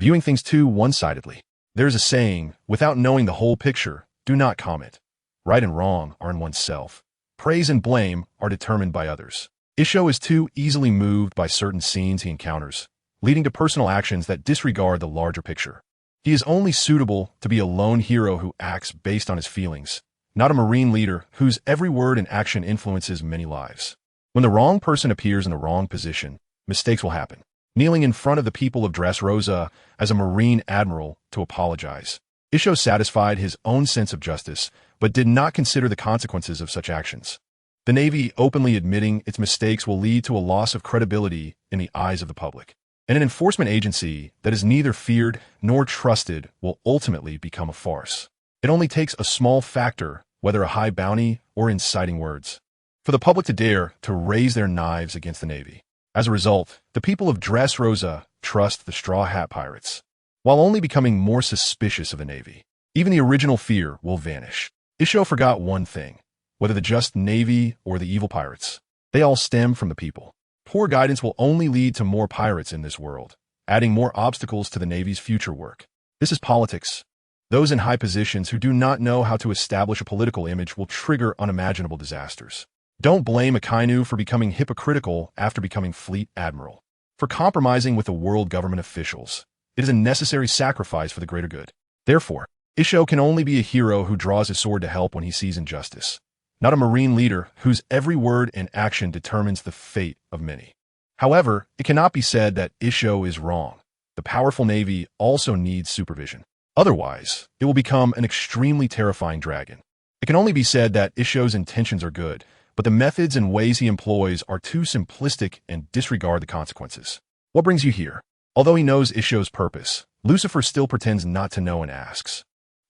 viewing things too one-sidedly. There's a saying, without knowing the whole picture, do not comment. Right and wrong are in oneself. Praise and blame are determined by others. Isho is too easily moved by certain scenes he encounters, leading to personal actions that disregard the larger picture. He is only suitable to be a lone hero who acts based on his feelings, not a marine leader whose every word and action influences many lives. When the wrong person appears in the wrong position, mistakes will happen. Kneeling in front of the people of Dressrosa as a marine admiral to apologize, Isho satisfied his own sense of justice, but did not consider the consequences of such actions. The Navy openly admitting its mistakes will lead to a loss of credibility in the eyes of the public, and an enforcement agency that is neither feared nor trusted will ultimately become a farce. It only takes a small factor, whether a high bounty or inciting words, for the public to dare to raise their knives against the Navy. As a result, the people of Dressrosa trust the Straw Hat Pirates, while only becoming more suspicious of the Navy. Even the original fear will vanish. Isho forgot one thing, whether the just Navy or the evil pirates, they all stem from the people. Poor guidance will only lead to more pirates in this world, adding more obstacles to the Navy's future work. This is politics. Those in high positions who do not know how to establish a political image will trigger unimaginable disasters. Don't blame Akainu for becoming hypocritical after becoming Fleet Admiral. For compromising with the world government officials. It is a necessary sacrifice for the greater good. Therefore, Isho can only be a hero who draws his sword to help when he sees injustice, not a marine leader whose every word and action determines the fate of many. However, it cannot be said that Isho is wrong. The powerful Navy also needs supervision. Otherwise, it will become an extremely terrifying dragon. It can only be said that Isho's intentions are good, but the methods and ways he employs are too simplistic and disregard the consequences. What brings you here? Although he knows Isho's purpose, Lucifer still pretends not to know and asks.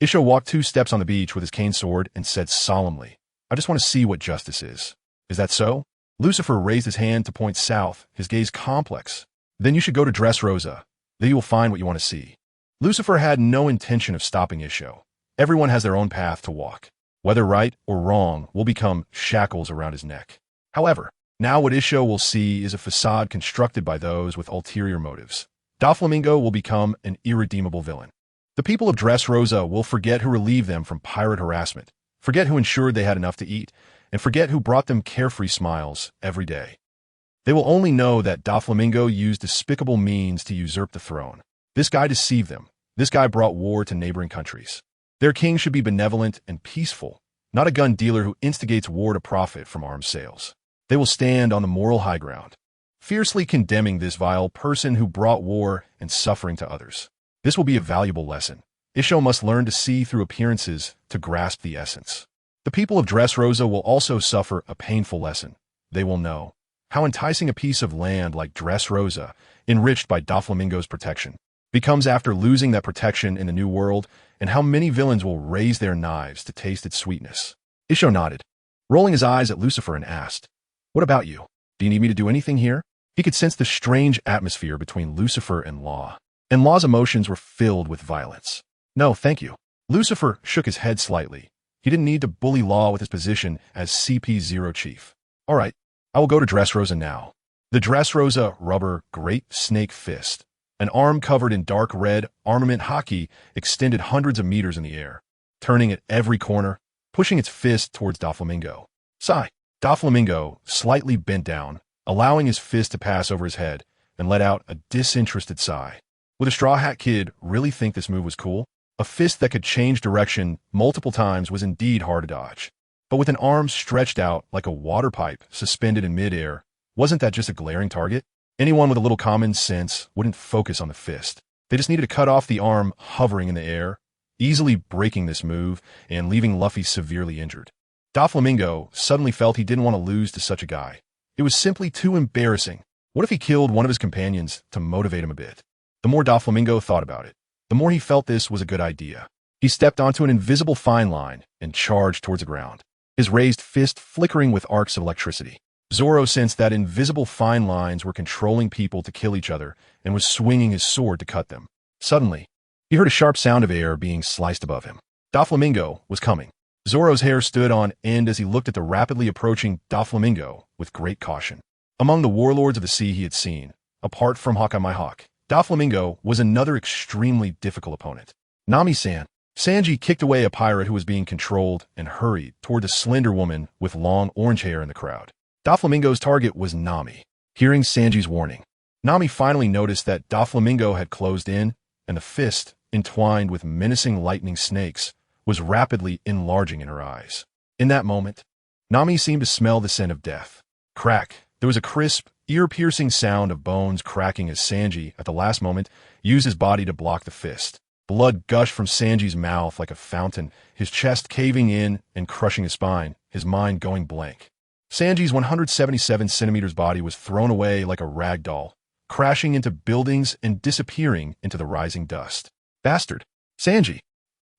Isho walked 2 steps on the beach with his cane sword and said solemnly, "I just want to see what justice is." "Is that so?" Lucifer raised his hand to point south, his gaze complex. "Then you should go to Dressrosa. There you will find what you want to see." Lucifer had no intention of stopping Isho. Everyone has their own path to walk. Whether right or wrong will become shackles around his neck. However, now what Isho will see is a facade constructed by those with ulterior motives. Doflamingo will become an irredeemable villain. The people of Dressrosa will forget who relieved them from pirate harassment, forget who ensured they had enough to eat, and forget who brought them carefree smiles every day. They will only know that Doflamingo used despicable means to usurp the throne. This guy deceived them. This guy brought war to neighboring countries. Their king should be benevolent and peaceful, not a gun dealer who instigates war to profit from arms sales. They will stand on the moral high ground, fiercely condemning this vile person who brought war and suffering to others. This will be a valuable lesson. Isho must learn to see through appearances to grasp the essence. The people of Dressrosa will also suffer a painful lesson. They will know how enticing a piece of land like Dressrosa, enriched by Doflamingo's protection, becomes after losing that protection in the New World, and how many villains will raise their knives to taste its sweetness. Isho nodded, rolling his eyes at Lucifer and asked, "What about you? Do you need me to do anything here?" He could sense the strange atmosphere between Lucifer and Law, and Law's emotions were filled with violence. "No, thank you." Lucifer shook his head slightly. He didn't need to bully Law with his position as CP0 chief. "All right, I will go to Dressrosa now." The Dressrosa rubber great snake fist, an arm covered in dark red armament hockey, extended hundreds of meters in the air, turning at every corner, pushing its fist towards Doflamingo. Sigh. Doflamingo slightly bent down, allowing his fist to pass over his head, and let out a disinterested sigh. Would a Straw Hat Kid really think this move was cool? A fist that could change direction multiple times was indeed hard to dodge. But with an arm stretched out like a water pipe suspended in midair, wasn't that just a glaring target? Anyone with a little common sense wouldn't focus on the fist. They just needed to cut off the arm hovering in the air, easily breaking this move and leaving Luffy severely injured. Doflamingo suddenly felt he didn't want to lose to such a guy. It was simply too embarrassing. What if he killed one of his companions to motivate him a bit? The more Doflamingo thought about it, the more he felt this was a good idea. He stepped onto an invisible fine line and charged towards the ground, his raised fist flickering with arcs of electricity. Zoro sensed that invisible fine lines were controlling people to kill each other and was swinging his sword to cut them. Suddenly, he heard a sharp sound of air being sliced above him. Doflamingo was coming. Zoro's hair stood on end as he looked at the rapidly approaching Doflamingo with great caution. Among the warlords of the sea he had seen, apart from Hawkeye my Hawk, Doflamingo was another extremely difficult opponent. Nami-san. Sanji kicked away a pirate who was being controlled and hurried toward the slender woman with long orange hair in the crowd. Doflamingo's target was Nami. Hearing Sanji's warning, Nami finally noticed that Doflamingo had closed in, and the fist, entwined with menacing lightning snakes, was rapidly enlarging in her eyes. In that moment, Nami seemed to smell the scent of death. Crack. There was a crisp, ear-piercing sound of bones cracking as Sanji, at the last moment, used his body to block the fist. Blood gushed from Sanji's mouth like a fountain, his chest caving in and crushing his spine, his mind going blank. Sanji's 177 centimeters body was thrown away like a rag doll, crashing into buildings and disappearing into the rising dust. Bastard! Sanji!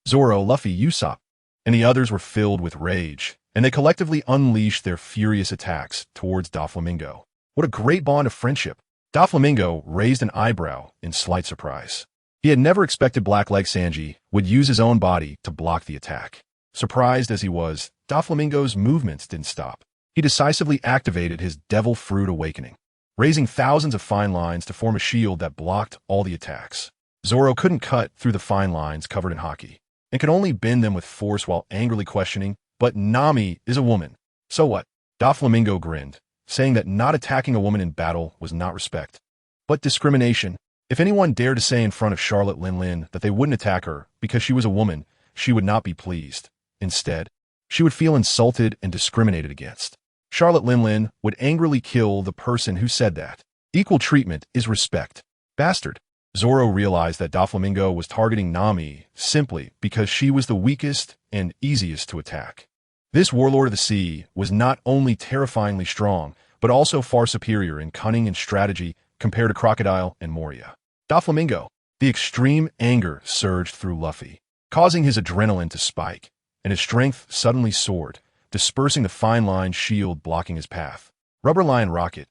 Zoro, Luffy, Usopp, and the others were filled with rage, and they collectively unleashed their furious attacks towards Doflamingo. What a great bond of friendship! Doflamingo raised an eyebrow in slight surprise. He had never expected Blackleg Sanji would use his own body to block the attack. Surprised as he was, Doflamingo's movements didn't stop. He decisively activated his Devil Fruit Awakening. raising thousands of fine lines to form a shield that blocked all the attacks. Zoro couldn't cut through the fine lines covered in haki, and could only bend them with force while angrily questioning, "But Nami is a woman. So what?" Doflamingo grinned, saying that not attacking a woman in battle was not respect, but discrimination. If anyone dared to say in front of Charlotte Linlin that they wouldn't attack her because she was a woman, she would not be pleased. Instead, she would feel insulted and discriminated against. Charlotte Linlin would angrily kill the person who said that. Equal treatment is respect. Bastard. Zoro realized that Doflamingo was targeting Nami simply because she was the weakest and easiest to attack. This warlord of the sea was not only terrifyingly strong, but also far superior in cunning and strategy compared to Crocodile and Moria. Doflamingo. The extreme anger surged through Luffy, causing his adrenaline to spike, and his strength suddenly soared, dispersing the fine line shield blocking his path. Rubber Lion Rocket.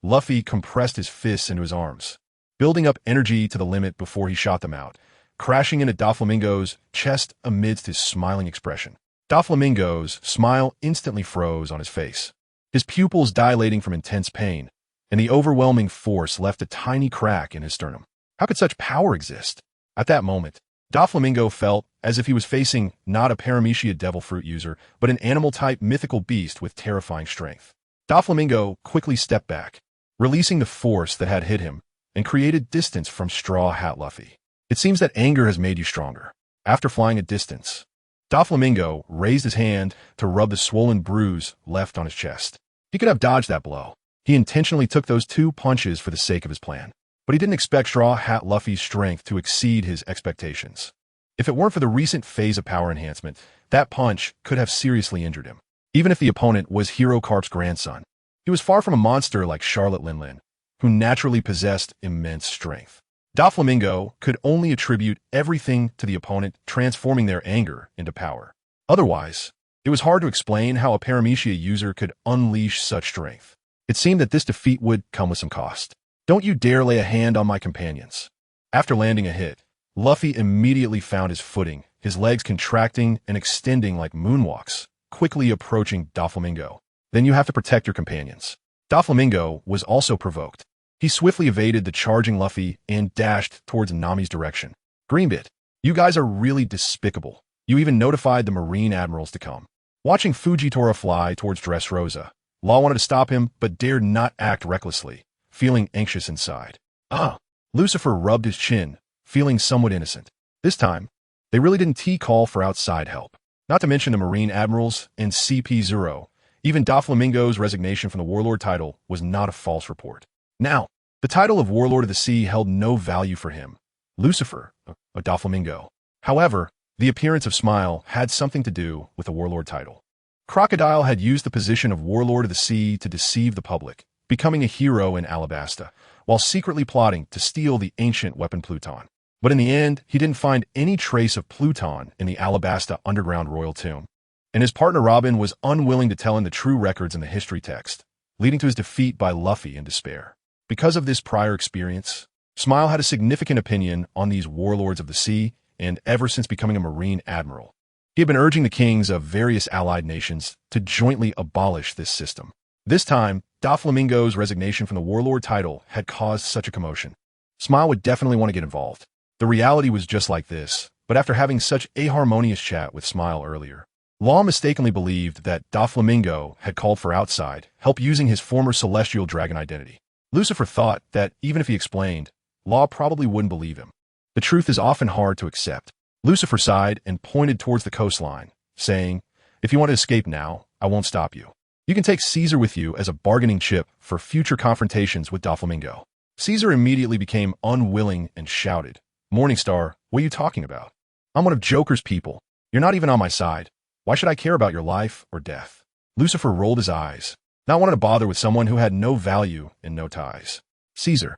Luffy compressed his fists into his arms, building up energy to the limit before he shot them out, crashing into Doflamingo's chest amidst his smiling expression. Doflamingo's smile instantly froze on his face, his pupils dilating from intense pain, and the overwhelming force left a tiny crack in his sternum. How could such power exist? At that moment, Doflamingo felt as if he was facing not a Paramecia Devil Fruit user, but an animal-type mythical beast with terrifying strength. Doflamingo quickly stepped back, releasing the force that had hit him, and created distance from Straw Hat Luffy. It seems that anger has made you stronger. After flying a distance, Doflamingo raised his hand to rub the swollen bruise left on his chest. He could have dodged that blow. He intentionally took those 2 punches for the sake of his plan, but he didn't expect Straw Hat Luffy's strength to exceed his expectations. If it weren't for the recent phase of power enhancement, that punch could have seriously injured him. Even if the opponent was Hero Carp's grandson, he was far from a monster like Charlotte Linlin, who naturally possessed immense strength. Doflamingo could only attribute everything to the opponent transforming their anger into power. Otherwise, it was hard to explain how a Paramecia user could unleash such strength. It seemed that this defeat would come with some cost. "Don't you dare lay a hand on my companions." After landing a hit, Luffy immediately found his footing, his legs contracting and extending like moonwalks, quickly approaching Doflamingo. "Then you have to protect your companions." Doflamingo was also provoked. He swiftly evaded the charging Luffy and dashed towards Nami's direction. "Greenbit, you guys are really despicable. You even notified the Marine Admirals to come." Watching Fujitora fly towards Dressrosa, Law wanted to stop him but dared not act recklessly, feeling anxious inside. Lucifer rubbed his chin, feeling somewhat innocent. This time, they really didn't call for outside help. Not to mention the Marine Admirals and CP0. Even Doflamingo's resignation from the Warlord title was not a false report. Now, the title of Warlord of the Sea held no value for him. Lucifer, a Doflamingo. However, the appearance of Smile had something to do with the Warlord title. Crocodile had used the position of Warlord of the Sea to deceive the public, becoming a hero in Alabasta, while secretly plotting to steal the ancient weapon Pluton. But in the end, he didn't find any trace of Pluton in the Alabasta underground royal tomb, and his partner Robin was unwilling to tell him the true records in the history text, leading to his defeat by Luffy in despair. Because of this prior experience, Smile had a significant opinion on these warlords of the sea, and ever since becoming a Marine Admiral, he had been urging the kings of various allied nations to jointly abolish this system. This time, Doflamingo's resignation from the Warlord title had caused such a commotion. Smile would definitely want to get involved. The reality was just like this, but after having such a harmonious chat with Smile earlier, Law mistakenly believed that Doflamingo had called for outside help using his former celestial dragon identity. Lucifer thought that even if he explained, Law probably wouldn't believe him. The truth is often hard to accept. Lucifer sighed and pointed towards the coastline, saying, "If you want to escape now, I won't stop you. You can take Caesar with you as a bargaining chip for future confrontations with Doflamingo." Caesar immediately became unwilling and shouted, "Morningstar, what are you talking about? I'm one of Joker's people. You're not even on my side. Why should I care about your life or death?" Lucifer rolled his eyes, not wanting to bother with someone who had no value and no ties. "Caesar."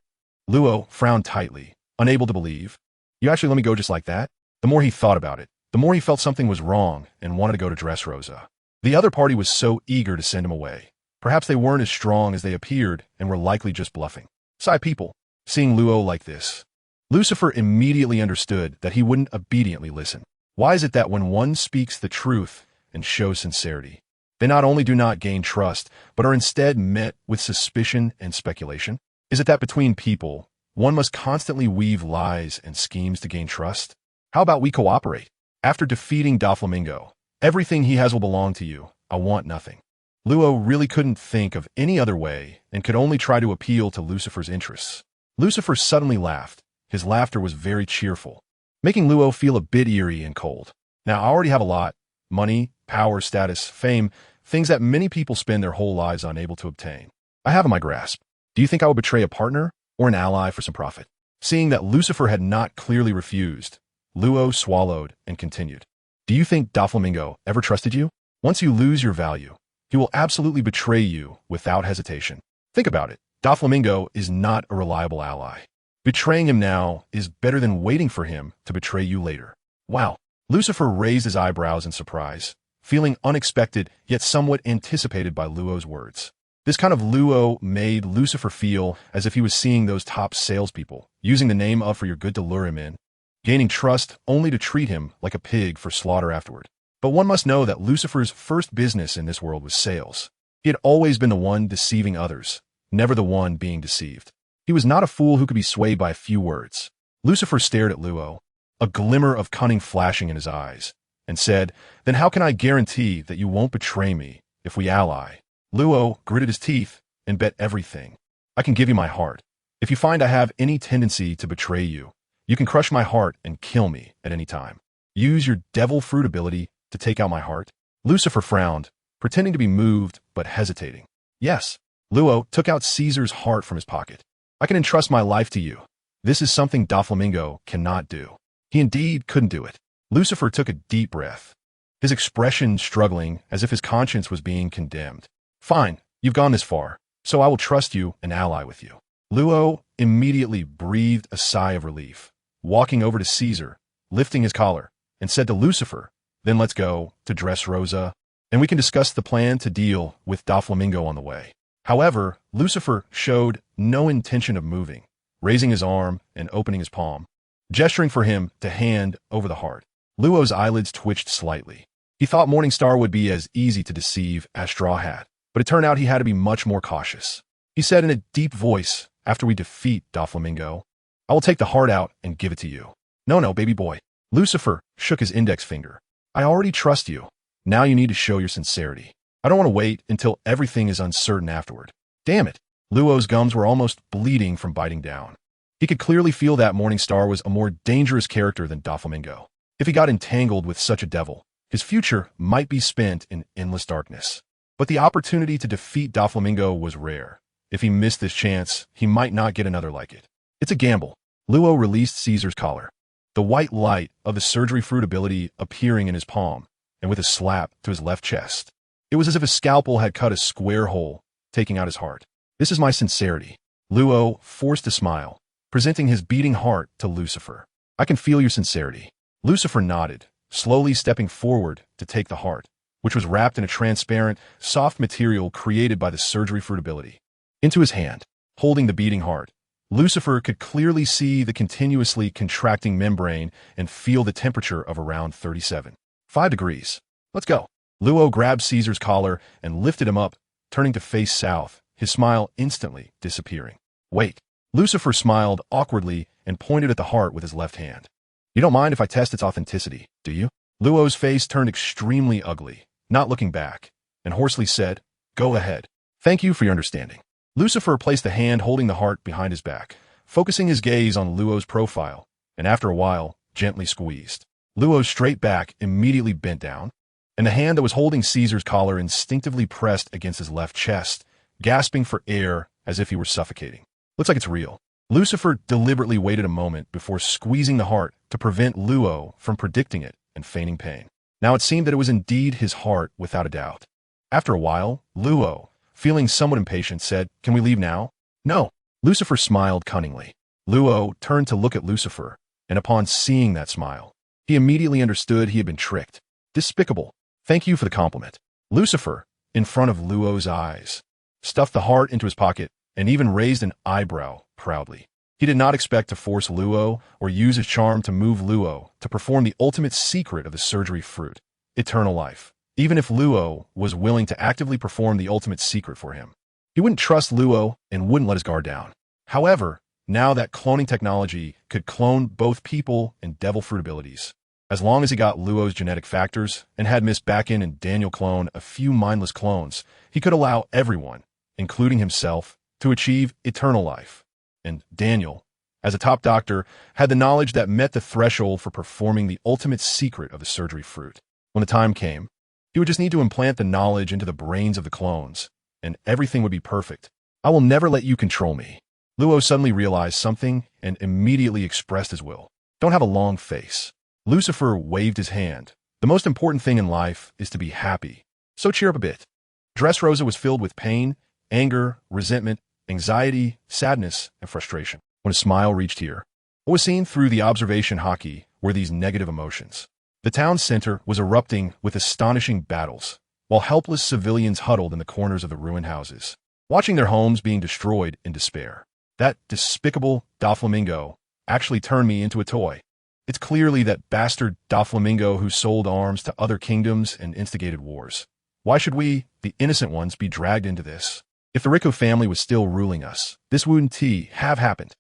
Luo frowned tightly, unable to believe. "You actually let me go just like that?" The more he thought about it, the more he felt something was wrong and wanted to go to Dressrosa. The other party was so eager to send him away. Perhaps they weren't as strong as they appeared and were likely just bluffing. Sigh people, seeing Luo like this. Lucifer immediately understood that he wouldn't obediently listen. Why is it that when one speaks the truth and shows sincerity, They not only do not gain trust, but are instead met with suspicion and speculation. Is it that between people, one must constantly weave lies and schemes to gain trust? How about we cooperate? After defeating Doflamingo, everything he has will belong to you. I want nothing. Luo really couldn't think of any other way and could only try to appeal to Lucifer's interests. Lucifer suddenly laughed. His laughter was very cheerful, making Luo feel a bit eerie and cold. Now, I already have a lot. Money, power, status, fame, things that many people spend their whole lives unable to obtain. I have in my grasp. Do you think I would betray a partner or an ally for some profit? Seeing that Lucifer had not clearly refused, Luo swallowed and continued. Do you think Doflamingo ever trusted you? Once you lose your value, he will absolutely betray you without hesitation. Think about it. Doflamingo is not a reliable ally. Betraying him now is better than waiting for him to betray you later. Wow. Lucifer raised his eyebrows in surprise, feeling unexpected yet somewhat anticipated by Luo's words. This kind of Luo made Lucifer feel as if he was seeing those top salespeople, using the name of for your good to lure him in, gaining trust only to treat him like a pig for slaughter afterward. But one must know that Lucifer's first business in this world was sales. He had always been the one deceiving others, never the one being deceived. He was not a fool who could be swayed by a few words. Lucifer stared at Luo, a glimmer of cunning flashing in his eyes, and said, "Then how can I guarantee that you won't betray me if we ally?" Luo gritted his teeth and bet everything. "I can give you my heart. If you find I have any tendency to betray you, you can crush my heart and kill me at any time. Use your devil fruit ability to take out my heart." Lucifer frowned, pretending to be moved but hesitating. "Yes." Luo took out Caesar's heart from his pocket. "I can entrust my life to you. This is something Doflamingo cannot do." He indeed couldn't do it. Lucifer took a deep breath, his expression struggling as if his conscience was being condemned. "Fine, you've gone this far, so I will trust you and ally with you." Luo immediately breathed a sigh of relief, walking over to Caesar, lifting his collar, and said to Lucifer, "Then let's go to Dressrosa, and we can discuss the plan to deal with Doflamingo on the way." However, Lucifer showed no intention of moving, raising his arm and opening his palm, gesturing for him to hand over the heart. Luo's eyelids twitched slightly. He thought Morningstar would be as easy to deceive as Straw Hat, but it turned out he had to be much more cautious. He said in a deep voice, "After we defeat Doflamingo, I will take the heart out and give it to you." No, baby boy." Lucifer shook his index finger. "I already trust you. Now you need to show your sincerity. I don't want to wait until everything is uncertain afterward." Damn it. Luo's gums were almost bleeding from biting down. He could clearly feel that Morningstar was a more dangerous character than Doflamingo. If he got entangled with such a devil, his future might be spent in endless darkness. But the opportunity to defeat Doflamingo was rare. If he missed this chance, he might not get another like it. It's a gamble. Luo released Caesar's collar, the white light of the surgery fruit ability appearing in his palm, and with a slap to his left chest. It was as if a scalpel had cut a square hole, taking out his heart. "This is my sincerity." Luo forced a smile, presenting his beating heart to Lucifer. "I can feel your sincerity." Lucifer nodded, slowly stepping forward to take the heart, which was wrapped in a transparent, soft material created by the surgery fruit ability, into his hand. Holding the beating heart, Lucifer could clearly see the continuously contracting membrane and feel the temperature of around 37.5 degrees. "Let's go." Luo grabbed Caesar's collar and lifted him up, turning to face south, his smile instantly disappearing. "Wait." Lucifer smiled awkwardly and pointed at the heart with his left hand. "You don't mind if I test its authenticity, do you?" Luo's face turned extremely ugly, not looking back, and hoarsely said, "Go ahead. Thank you for your understanding." Lucifer placed the hand holding the heart behind his back, focusing his gaze on Luo's profile, and after a while, gently squeezed. Luo's straight back immediately bent down, and the hand that was holding Caesar's collar instinctively pressed against his left chest, gasping for air as if he were suffocating. "Looks like it's real." Lucifer deliberately waited a moment before squeezing the heart to prevent Luo from predicting it and feigning pain. Now it seemed that it was indeed his heart without a doubt. After a while, Luo, feeling somewhat impatient, said, "Can we leave now?" "No." Lucifer smiled cunningly. Luo turned to look at Lucifer, and upon seeing that smile, he immediately understood he had been tricked. Despicable. "Thank you for the compliment." Lucifer, in front of Luo's eyes, stuffed the heart into his pocket and even raised an eyebrow proudly. He did not expect to force Luo or use his charm to move Luo to perform the ultimate secret of the surgery fruit, eternal life. even if Luo was willing to actively perform the ultimate secret for him. He wouldn't trust Luo and wouldn't let his guard down. However, now that cloning technology could clone both people and devil fruit abilities, as long as he got Luo's genetic factors and had Miss Bakken and Daniel clone a few mindless clones, he could allow everyone, including himself, to achieve eternal life. And Daniel, as a top doctor, had the knowledge that met the threshold for performing the ultimate secret of the surgery fruit. When the time came, he would just need to implant the knowledge into the brains of the clones, and everything would be perfect. I will never let you control me. Luo suddenly realized something and immediately expressed his will. Don't have a long face. Lucifer waved his hand. The most important thing in life is to be happy. So cheer up a bit. Dressrosa was filled with pain, anger, resentment, anxiety, sadness, and frustration. When a smile reached here, what was seen through the observation hockey were these negative emotions. The town center was erupting with astonishing battles, while helpless civilians huddled in the corners of the ruined houses, watching their homes being destroyed in despair. That despicable Doflamingo actually turned me into a toy. It's clearly that bastard Doflamingo who sold arms to other kingdoms and instigated wars. Why should we, the innocent ones, be dragged into this? If the Rico family was still ruling us, this wouldn't have happened.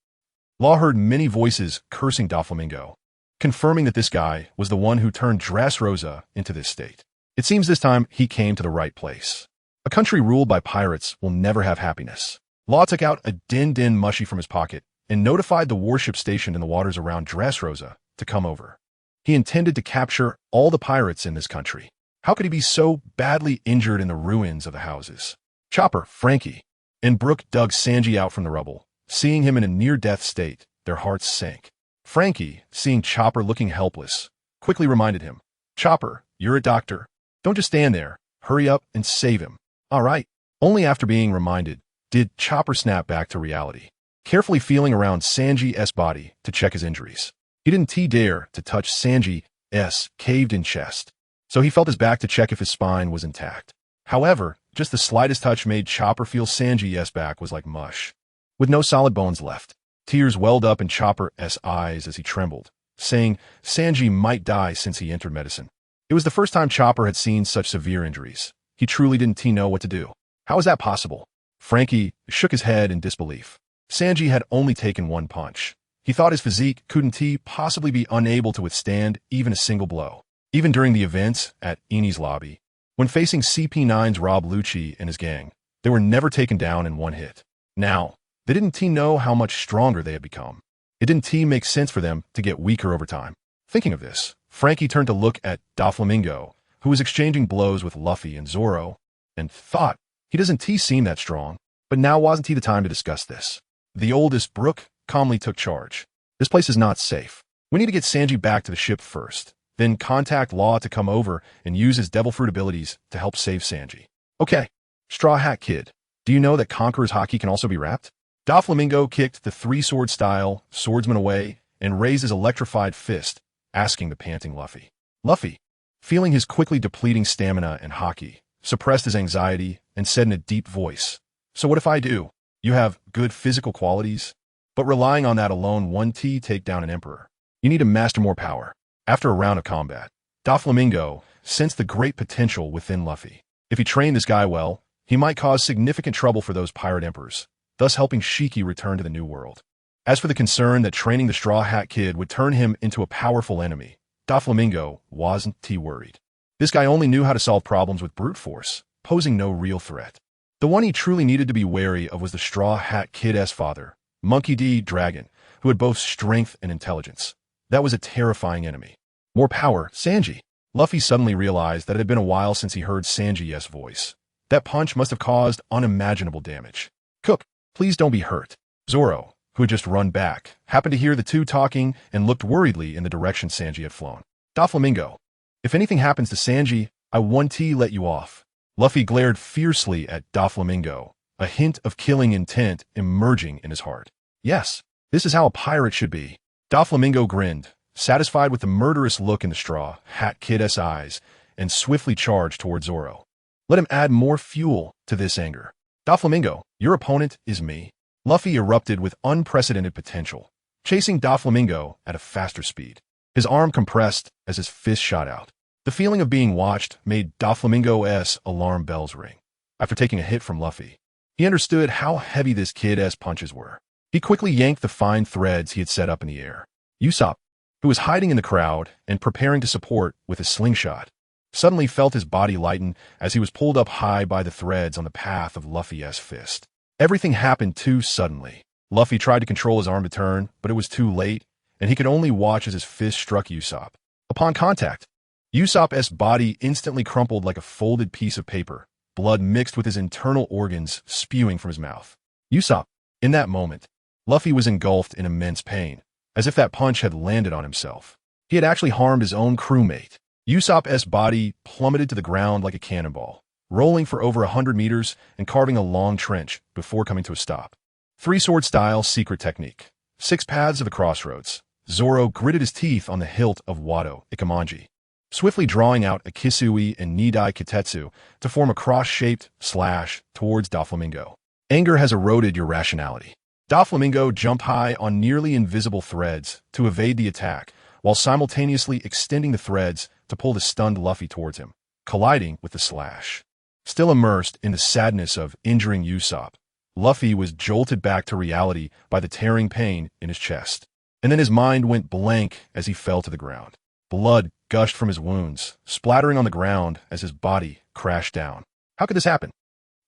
Law heard many voices cursing Doflamingo, confirming that this guy was the one who turned Dressrosa into this state. It seems this time he came to the right place. A country ruled by pirates will never have happiness. Law took out a din mushy from his pocket and notified the warship stationed in the waters around Dressrosa to come over. He intended to capture all the pirates in this country. How could he be so badly injured in the ruins of the houses? Chopper, Frankie, and Brooke dug Sanji out from the rubble. Seeing him in a near-death state, their hearts sank. Frankie, seeing Chopper looking helpless, quickly reminded him, "Chopper, you're a doctor. Don't just stand there. Hurry up and save him." All right. Only after being reminded did Chopper snap back to reality, carefully feeling around Sanji's body to check his injuries. He didn't dare to touch Sanji's caved-in chest, so he felt his back to check if his spine was intact. However, just the slightest touch made Chopper feel Sanji's back was like mush, with no solid bones left. Tears welled up in Chopper's eyes as he trembled, saying Sanji might die since he entered medicine. It was the first time Chopper had seen such severe injuries. He truly didn't know what to do. How was that possible? Frankie shook his head in disbelief. Sanji had only taken one punch. He thought his physique couldn't possibly be unable to withstand even a single blow. Even during the events at Eni's lobby, when facing CP9's Rob Lucci and his gang, they were never taken down in one hit. Now, they didn't know how much stronger they had become. It didn't make sense for them to get weaker over time. Thinking of this, Frankie turned to look at Doflamingo, who was exchanging blows with Luffy and Zoro, and thought, he doesn't seem that strong. But now wasn't the time to discuss this. The oldest, Brooke, calmly took charge. This place is not safe. We need to get Sanji back to the ship first, then contact Law to come over and use his devil fruit abilities to help save Sanji. Okay, Straw Hat Kid, do you know that Conqueror's Haki can also be wrapped? Doflamingo kicked the three-sword style swordsman away and raised his electrified fist, asking the panting Luffy. Luffy, feeling his quickly depleting stamina and haki, suppressed his anxiety and said in a deep voice, "So what if I do? You have good physical qualities, but relying on that alone won't take down an emperor. You need to master more power." After a round of combat, Doflamingo sensed the great potential within Luffy. If he trained this guy well, he might cause significant trouble for those pirate emperors, thus helping Shiki return to the New World. As for the concern that training the Straw Hat Kid would turn him into a powerful enemy, Doflamingo wasn't worried. This guy only knew how to solve problems with brute force, posing no real threat. The one he truly needed to be wary of was the Straw Hat Kid's father, Monkey D. Dragon, who had both strength and intelligence. That was a terrifying enemy. More power, Sanji. Luffy suddenly realized that it had been a while since he heard Sanji's voice. That punch must have caused unimaginable damage. Cook, please don't be hurt. Zoro, who had just run back, happened to hear the two talking and looked worriedly in the direction Sanji had flown. Doflamingo, if anything happens to Sanji, I won't let you off. Luffy glared fiercely at Doflamingo, a hint of killing intent emerging in his heart. Yes, this is how a pirate should be. Doflamingo grinned, satisfied with the murderous look in the Straw Hat Kid's eyes, and swiftly charged toward Zoro. Let him add more fuel to this anger. Doflamingo, your opponent is me. Luffy erupted with unprecedented potential, chasing Doflamingo at a faster speed. His arm compressed as his fist shot out. The feeling of being watched made Doflamingo's alarm bells ring. After taking a hit from Luffy, he understood how heavy this kid's punches were. He quickly yanked the fine threads he had set up in the air. Usopp, who was hiding in the crowd and preparing to support with a slingshot, suddenly felt his body lighten as he was pulled up high by the threads on the path of Luffy's fist. Everything happened too suddenly. Luffy tried to control his arm to turn, but it was too late, and he could only watch as his fist struck Usopp. Upon contact, Usopp's body instantly crumpled like a folded piece of paper, blood mixed with his internal organs spewing from his mouth. Usopp, in that moment, Luffy was engulfed in immense pain, as if that punch had landed on himself. He had actually harmed his own crewmate. Usopp's body plummeted to the ground like a cannonball, rolling for over 100 meters and carving a long trench before coming to a stop. Three-sword style secret technique. 6 paths of the crossroads. Zoro gritted his teeth on the hilt of Wado Ikemonji, swiftly drawing out a Kisui and Nidai Kitetsu to form a cross-shaped slash towards Doflamingo. Anger has eroded your rationality. Doflamingo jumped high on nearly invisible threads to evade the attack, while simultaneously extending the threads to pull the stunned Luffy towards him, colliding with the slash. Still immersed in the sadness of injuring Usopp, Luffy was jolted back to reality by the tearing pain in his chest. And then his mind went blank as he fell to the ground. Blood gushed from his wounds, splattering on the ground as his body crashed down. How could this happen?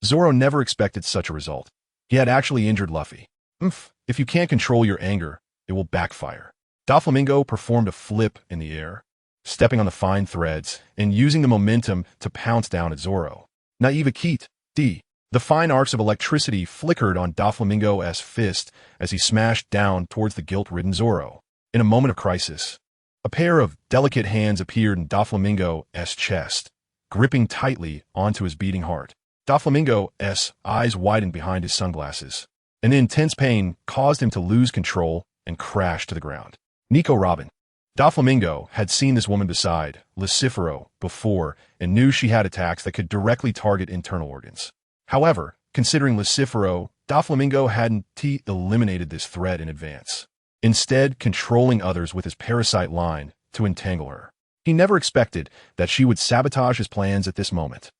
Zoro never expected such a result. He had actually injured Luffy. If you can't control your anger, it will backfire. Doflamingo performed a flip in the air, stepping on the fine threads and using the momentum to pounce down at Zoro. Naive Akit, D. The fine arcs of electricity flickered on Doflamingo's fist as he smashed down towards the guilt-ridden Zoro. In a moment of crisis, a pair of delicate hands appeared in Doflamingo's chest, gripping tightly onto his beating heart. Doflamingo's eyes widened behind his sunglasses, and the intense pain caused him to lose control and crash to the ground. Nico Robin. Doflamingo had seen this woman beside Lucifer before and knew she had attacks that could directly target internal organs. However, considering Lucifer, Doflamingo hadn't eliminated this threat in advance, instead controlling others with his parasite line to entangle her. He never expected that she would sabotage his plans at this moment.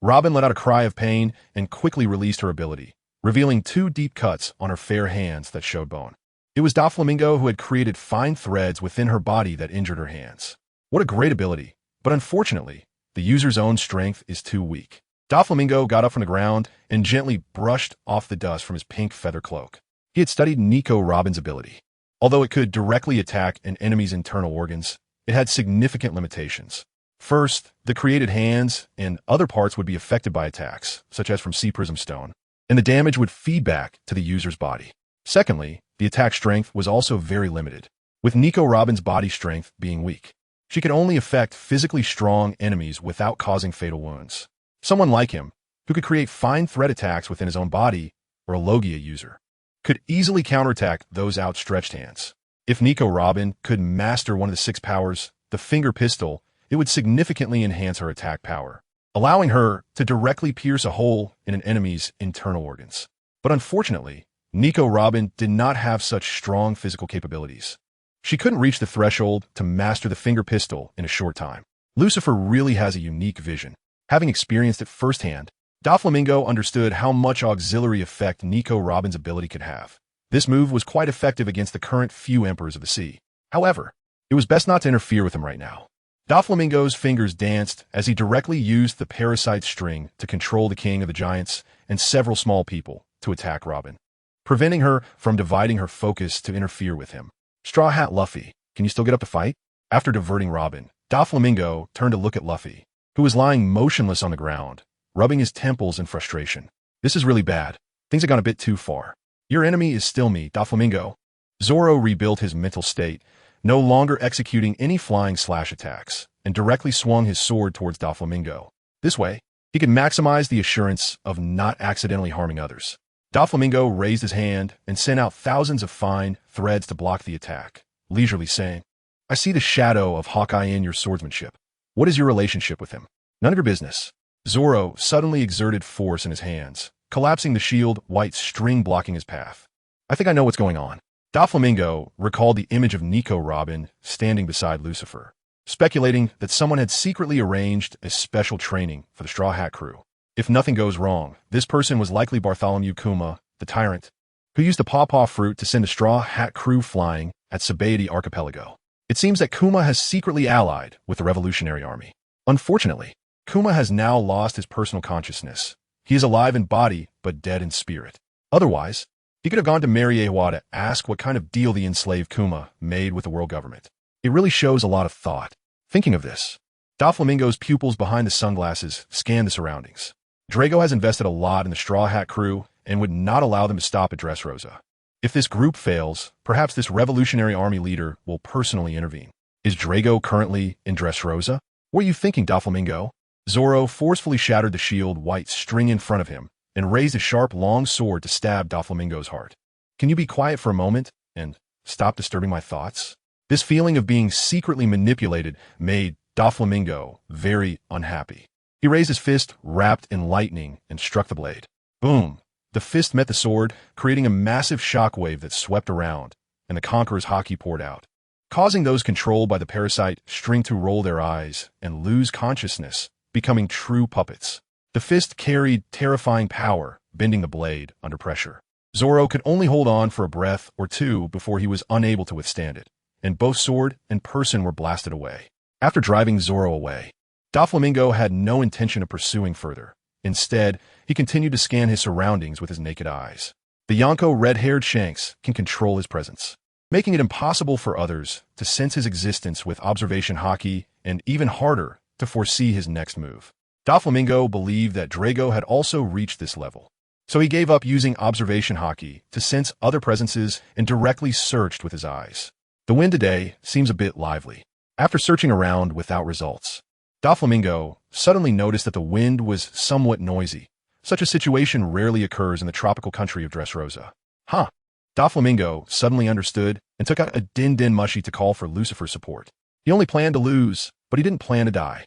Robin let out a cry of pain and quickly released her ability, revealing 2 deep cuts on her fair hands that showed bone. It was Doflamingo who had created fine threads within her body that injured her hands. What a great ability, but unfortunately, the user's own strength is too weak. Doflamingo got up from the ground and gently brushed off the dust from his pink feather cloak. He had studied Nico Robin's ability. Although it could directly attack an enemy's internal organs, it had significant limitations. First, the created hands and other parts would be affected by attacks, such as from Sea Prism Stone, and the damage would feed back to the user's body. Secondly, the attack strength was also very limited, with Nico Robin's body strength being weak. She could only affect physically strong enemies without causing fatal wounds. Someone like him, who could create fine thread attacks within his own body, or a Logia user, could easily counterattack those outstretched hands. If Nico Robin could master one of the 6 powers, the finger pistol, it would significantly enhance her attack power, allowing her to directly pierce a hole in an enemy's internal organs. But unfortunately, Nico Robin did not have such strong physical capabilities. She couldn't reach the threshold to master the finger pistol in a short time. Lucifer really has a unique vision. Having experienced it firsthand, Doflamingo understood how much auxiliary effect Nico Robin's ability could have. This move was quite effective against the current few Emperors of the Sea. However, it was best not to interfere with him right now. Doflamingo's fingers danced as he directly used the parasite string to control the King of the Giants and several small people to attack Robin, preventing her from dividing her focus to interfere with him. Straw Hat Luffy, can you still get up to fight? After diverting Robin, Doflamingo turned to look at Luffy, who was lying motionless on the ground, rubbing his temples in frustration. This is really bad. Things have gone a bit too far. Your enemy is still me, Doflamingo. Zoro rebuilt his mental state, no longer executing any flying slash attacks, and directly swung his sword towards Doflamingo. This way, he could maximize the assurance of not accidentally harming others. Doflamingo raised his hand and sent out thousands of fine threads to block the attack, leisurely saying, I see the shadow of Hawkeye in your swordsmanship. What is your relationship with him? None of your business. Zoro suddenly exerted force in his hands, collapsing the shield white string blocking his path. I think I know what's going on. Doflamingo recalled the image of Nico Robin standing beside Lucifer, speculating that someone had secretly arranged a special training for the Straw Hat crew. If nothing goes wrong, this person was likely Bartholomew Kuma, the tyrant, who used the pawpaw fruit to send a Straw Hat crew flying at Sabaody Archipelago. It seems that Kuma has secretly allied with the Revolutionary Army. Unfortunately, Kuma has now lost his personal consciousness. He is alive in body, but dead in spirit. Otherwise, he could have gone to Mariewa to ask what kind of deal the enslaved Kuma made with the world government. It really shows a lot of thought. Thinking of this, Doflamingo's pupils behind the sunglasses scan the surroundings. Drago has invested a lot in the Straw Hat crew and would not allow them to stop at Dressrosa. If this group fails, perhaps this Revolutionary Army leader will personally intervene. Is Drago currently in Dressrosa? What are you thinking, Doflamingo? Zoro forcefully shattered the shield white string in front of him and raised a sharp, long sword to stab Doflamingo's heart. Can you be quiet for a moment and stop disturbing my thoughts? This feeling of being secretly manipulated made Doflamingo very unhappy. He raised his fist wrapped in lightning and struck the blade. Boom! The fist met the sword, creating a massive shockwave that swept around, and the Conqueror's haki poured out, causing those controlled by the parasite string to roll their eyes and lose consciousness, becoming true puppets. The fist carried terrifying power, bending the blade under pressure. Zoro could only hold on for a breath or two before he was unable to withstand it, and both sword and person were blasted away. After driving Zoro away, Doflamingo had no intention of pursuing further. Instead, he continued to scan his surroundings with his naked eyes. The Yonko red-haired Shanks can control his presence, making it impossible for others to sense his existence with observation haki, and even harder to foresee his next move. Doflamingo believed that Drago had also reached this level, so he gave up using observation haki to sense other presences and directly searched with his eyes. The wind today seems a bit lively. After searching around without results, Doflamingo suddenly noticed that the wind was somewhat noisy. Such a situation rarely occurs in the tropical country of Dressrosa. Huh. Doflamingo suddenly understood and took out a Din Mushi to call for Lucifer's support. He only planned to lose, but he didn't plan to die.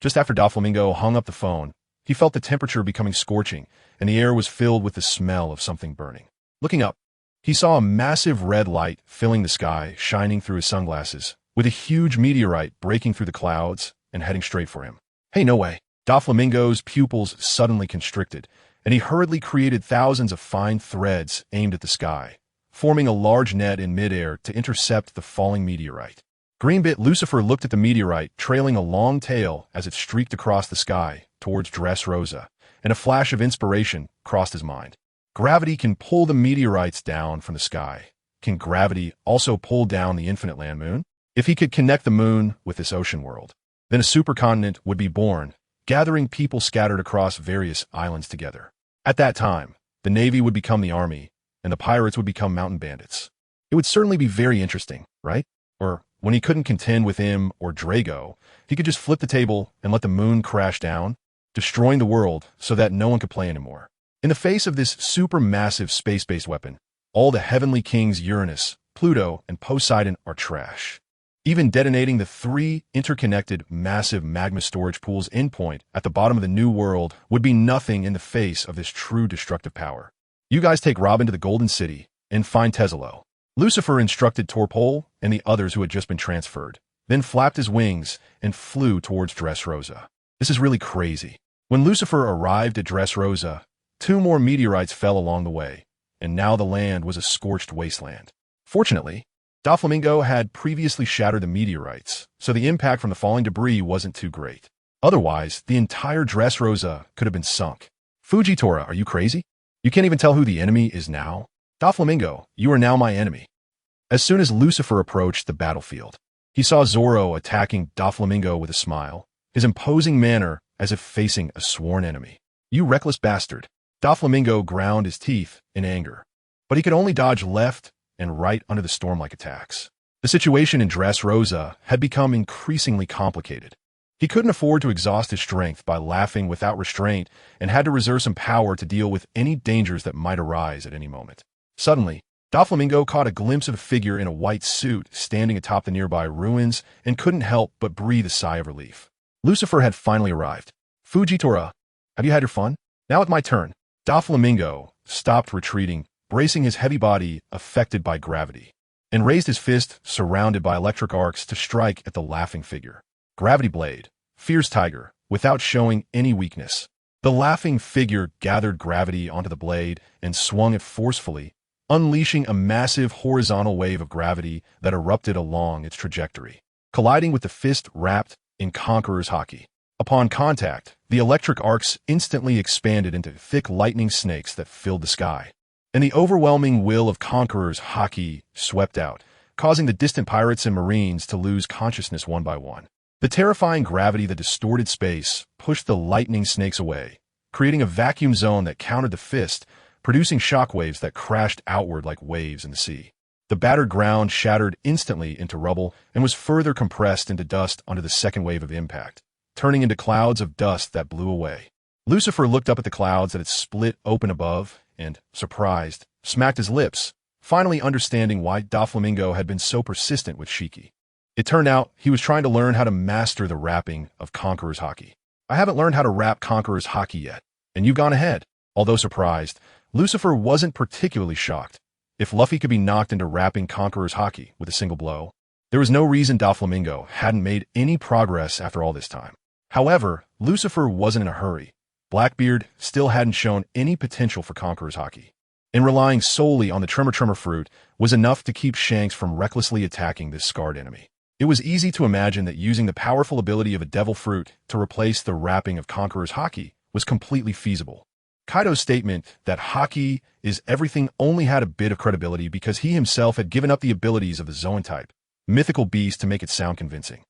Just after Doflamingo hung up the phone, he felt the temperature becoming scorching, and the air was filled with the smell of something burning. Looking up, he saw a massive red light filling the sky, shining through his sunglasses, with a huge meteorite breaking through the clouds and heading straight for him. Hey, no way. Doflamingo's pupils suddenly constricted, and he hurriedly created thousands of fine threads aimed at the sky, forming a large net in midair to intercept the falling meteorite. Greenbit Lucifer looked at the meteorite, trailing a long tail as it streaked across the sky towards Dressrosa, and a flash of inspiration crossed his mind. Gravity can pull the meteorites down from the sky. Can gravity also pull down the infinite land moon? If he could connect the moon with this ocean world, then a supercontinent would be born, gathering people scattered across various islands together. At that time, the Navy would become the Army, and the pirates would become mountain bandits. It would certainly be very interesting, right? Or, when he couldn't contend with him or Drago, he could just flip the table and let the moon crash down, destroying the world so that no one could play anymore. In the face of this supermassive space-based weapon, all the heavenly kings Uranus, Pluto, and Poseidon are trash. Even detonating the 3 interconnected massive magma storage pools endpoint at the bottom of the new world would be nothing in the face of this true destructive power. You guys take Robin to the Golden City and find Tesalo. Lucifer instructed Torpole and the others who had just been transferred, then flapped his wings and flew towards Dressrosa. This is really crazy. When Lucifer arrived at Dressrosa, 2 more meteorites fell along the way, and now the land was a scorched wasteland. Fortunately, Doflamingo had previously shattered the meteorites, so the impact from the falling debris wasn't too great. Otherwise, the entire Dressrosa could have been sunk. Fujitora, are you crazy? You can't even tell who the enemy is now? Doflamingo, you are now my enemy. As soon as Lucifer approached the battlefield, he saw Zoro attacking Doflamingo with a smile, his imposing manner as if facing a sworn enemy. You reckless bastard. Doflamingo ground his teeth in anger, but he could only dodge left and right under the storm-like attacks. The situation in Dressrosa had become increasingly complicated. He couldn't afford to exhaust his strength by laughing without restraint and had to reserve some power to deal with any dangers that might arise at any moment. Suddenly, Doflamingo caught a glimpse of a figure in a white suit standing atop the nearby ruins and couldn't help but breathe a sigh of relief. Lucifer had finally arrived. Fujitora, have you had your fun? Now it's my turn. Doflamingo stopped retreating, bracing his heavy body affected by gravity. and raised his fist surrounded by electric arcs to strike at the laughing figure. Gravity Blade, Fierce Tiger, without showing any weakness. The laughing figure gathered gravity onto the blade and swung it forcefully, unleashing a massive horizontal wave of gravity that erupted along its trajectory, colliding with the fist wrapped in Conqueror's Haki. Upon contact, the electric arcs instantly expanded into thick lightning snakes that filled the sky, and the overwhelming will of Conqueror's Haki swept out, causing the distant pirates and marines to lose consciousness one by one. The terrifying gravity that distorted space pushed the lightning snakes away, creating a vacuum zone that countered the fist, producing shockwaves that crashed outward like waves in the sea. The battered ground shattered instantly into rubble and was further compressed into dust under the second wave of impact, turning into clouds of dust that blew away. Lucifer looked up at the clouds that had split open above and, surprised, smacked his lips, finally understanding why Doflamingo had been so persistent with Shiki. It turned out he was trying to learn how to master the wrapping of Conqueror's Haki. I haven't learned how to wrap Conqueror's Haki yet, and you've gone ahead. Although surprised, Lucifer wasn't particularly shocked. If Luffy could be knocked into wrapping Conqueror's Haki with a single blow, there was no reason Doflamingo hadn't made any progress after all this time. However, Lucifer wasn't in a hurry. Blackbeard still hadn't shown any potential for Conqueror's Haki, and relying solely on the Tremor fruit was enough to keep Shanks from recklessly attacking this scarred enemy. It was easy to imagine that using the powerful ability of a devil fruit to replace the wrapping of Conqueror's Haki was completely feasible. Kaido's statement that Haki is everything only had a bit of credibility because he himself had given up the abilities of the Zoan type, mythical beast to make it sound convincing.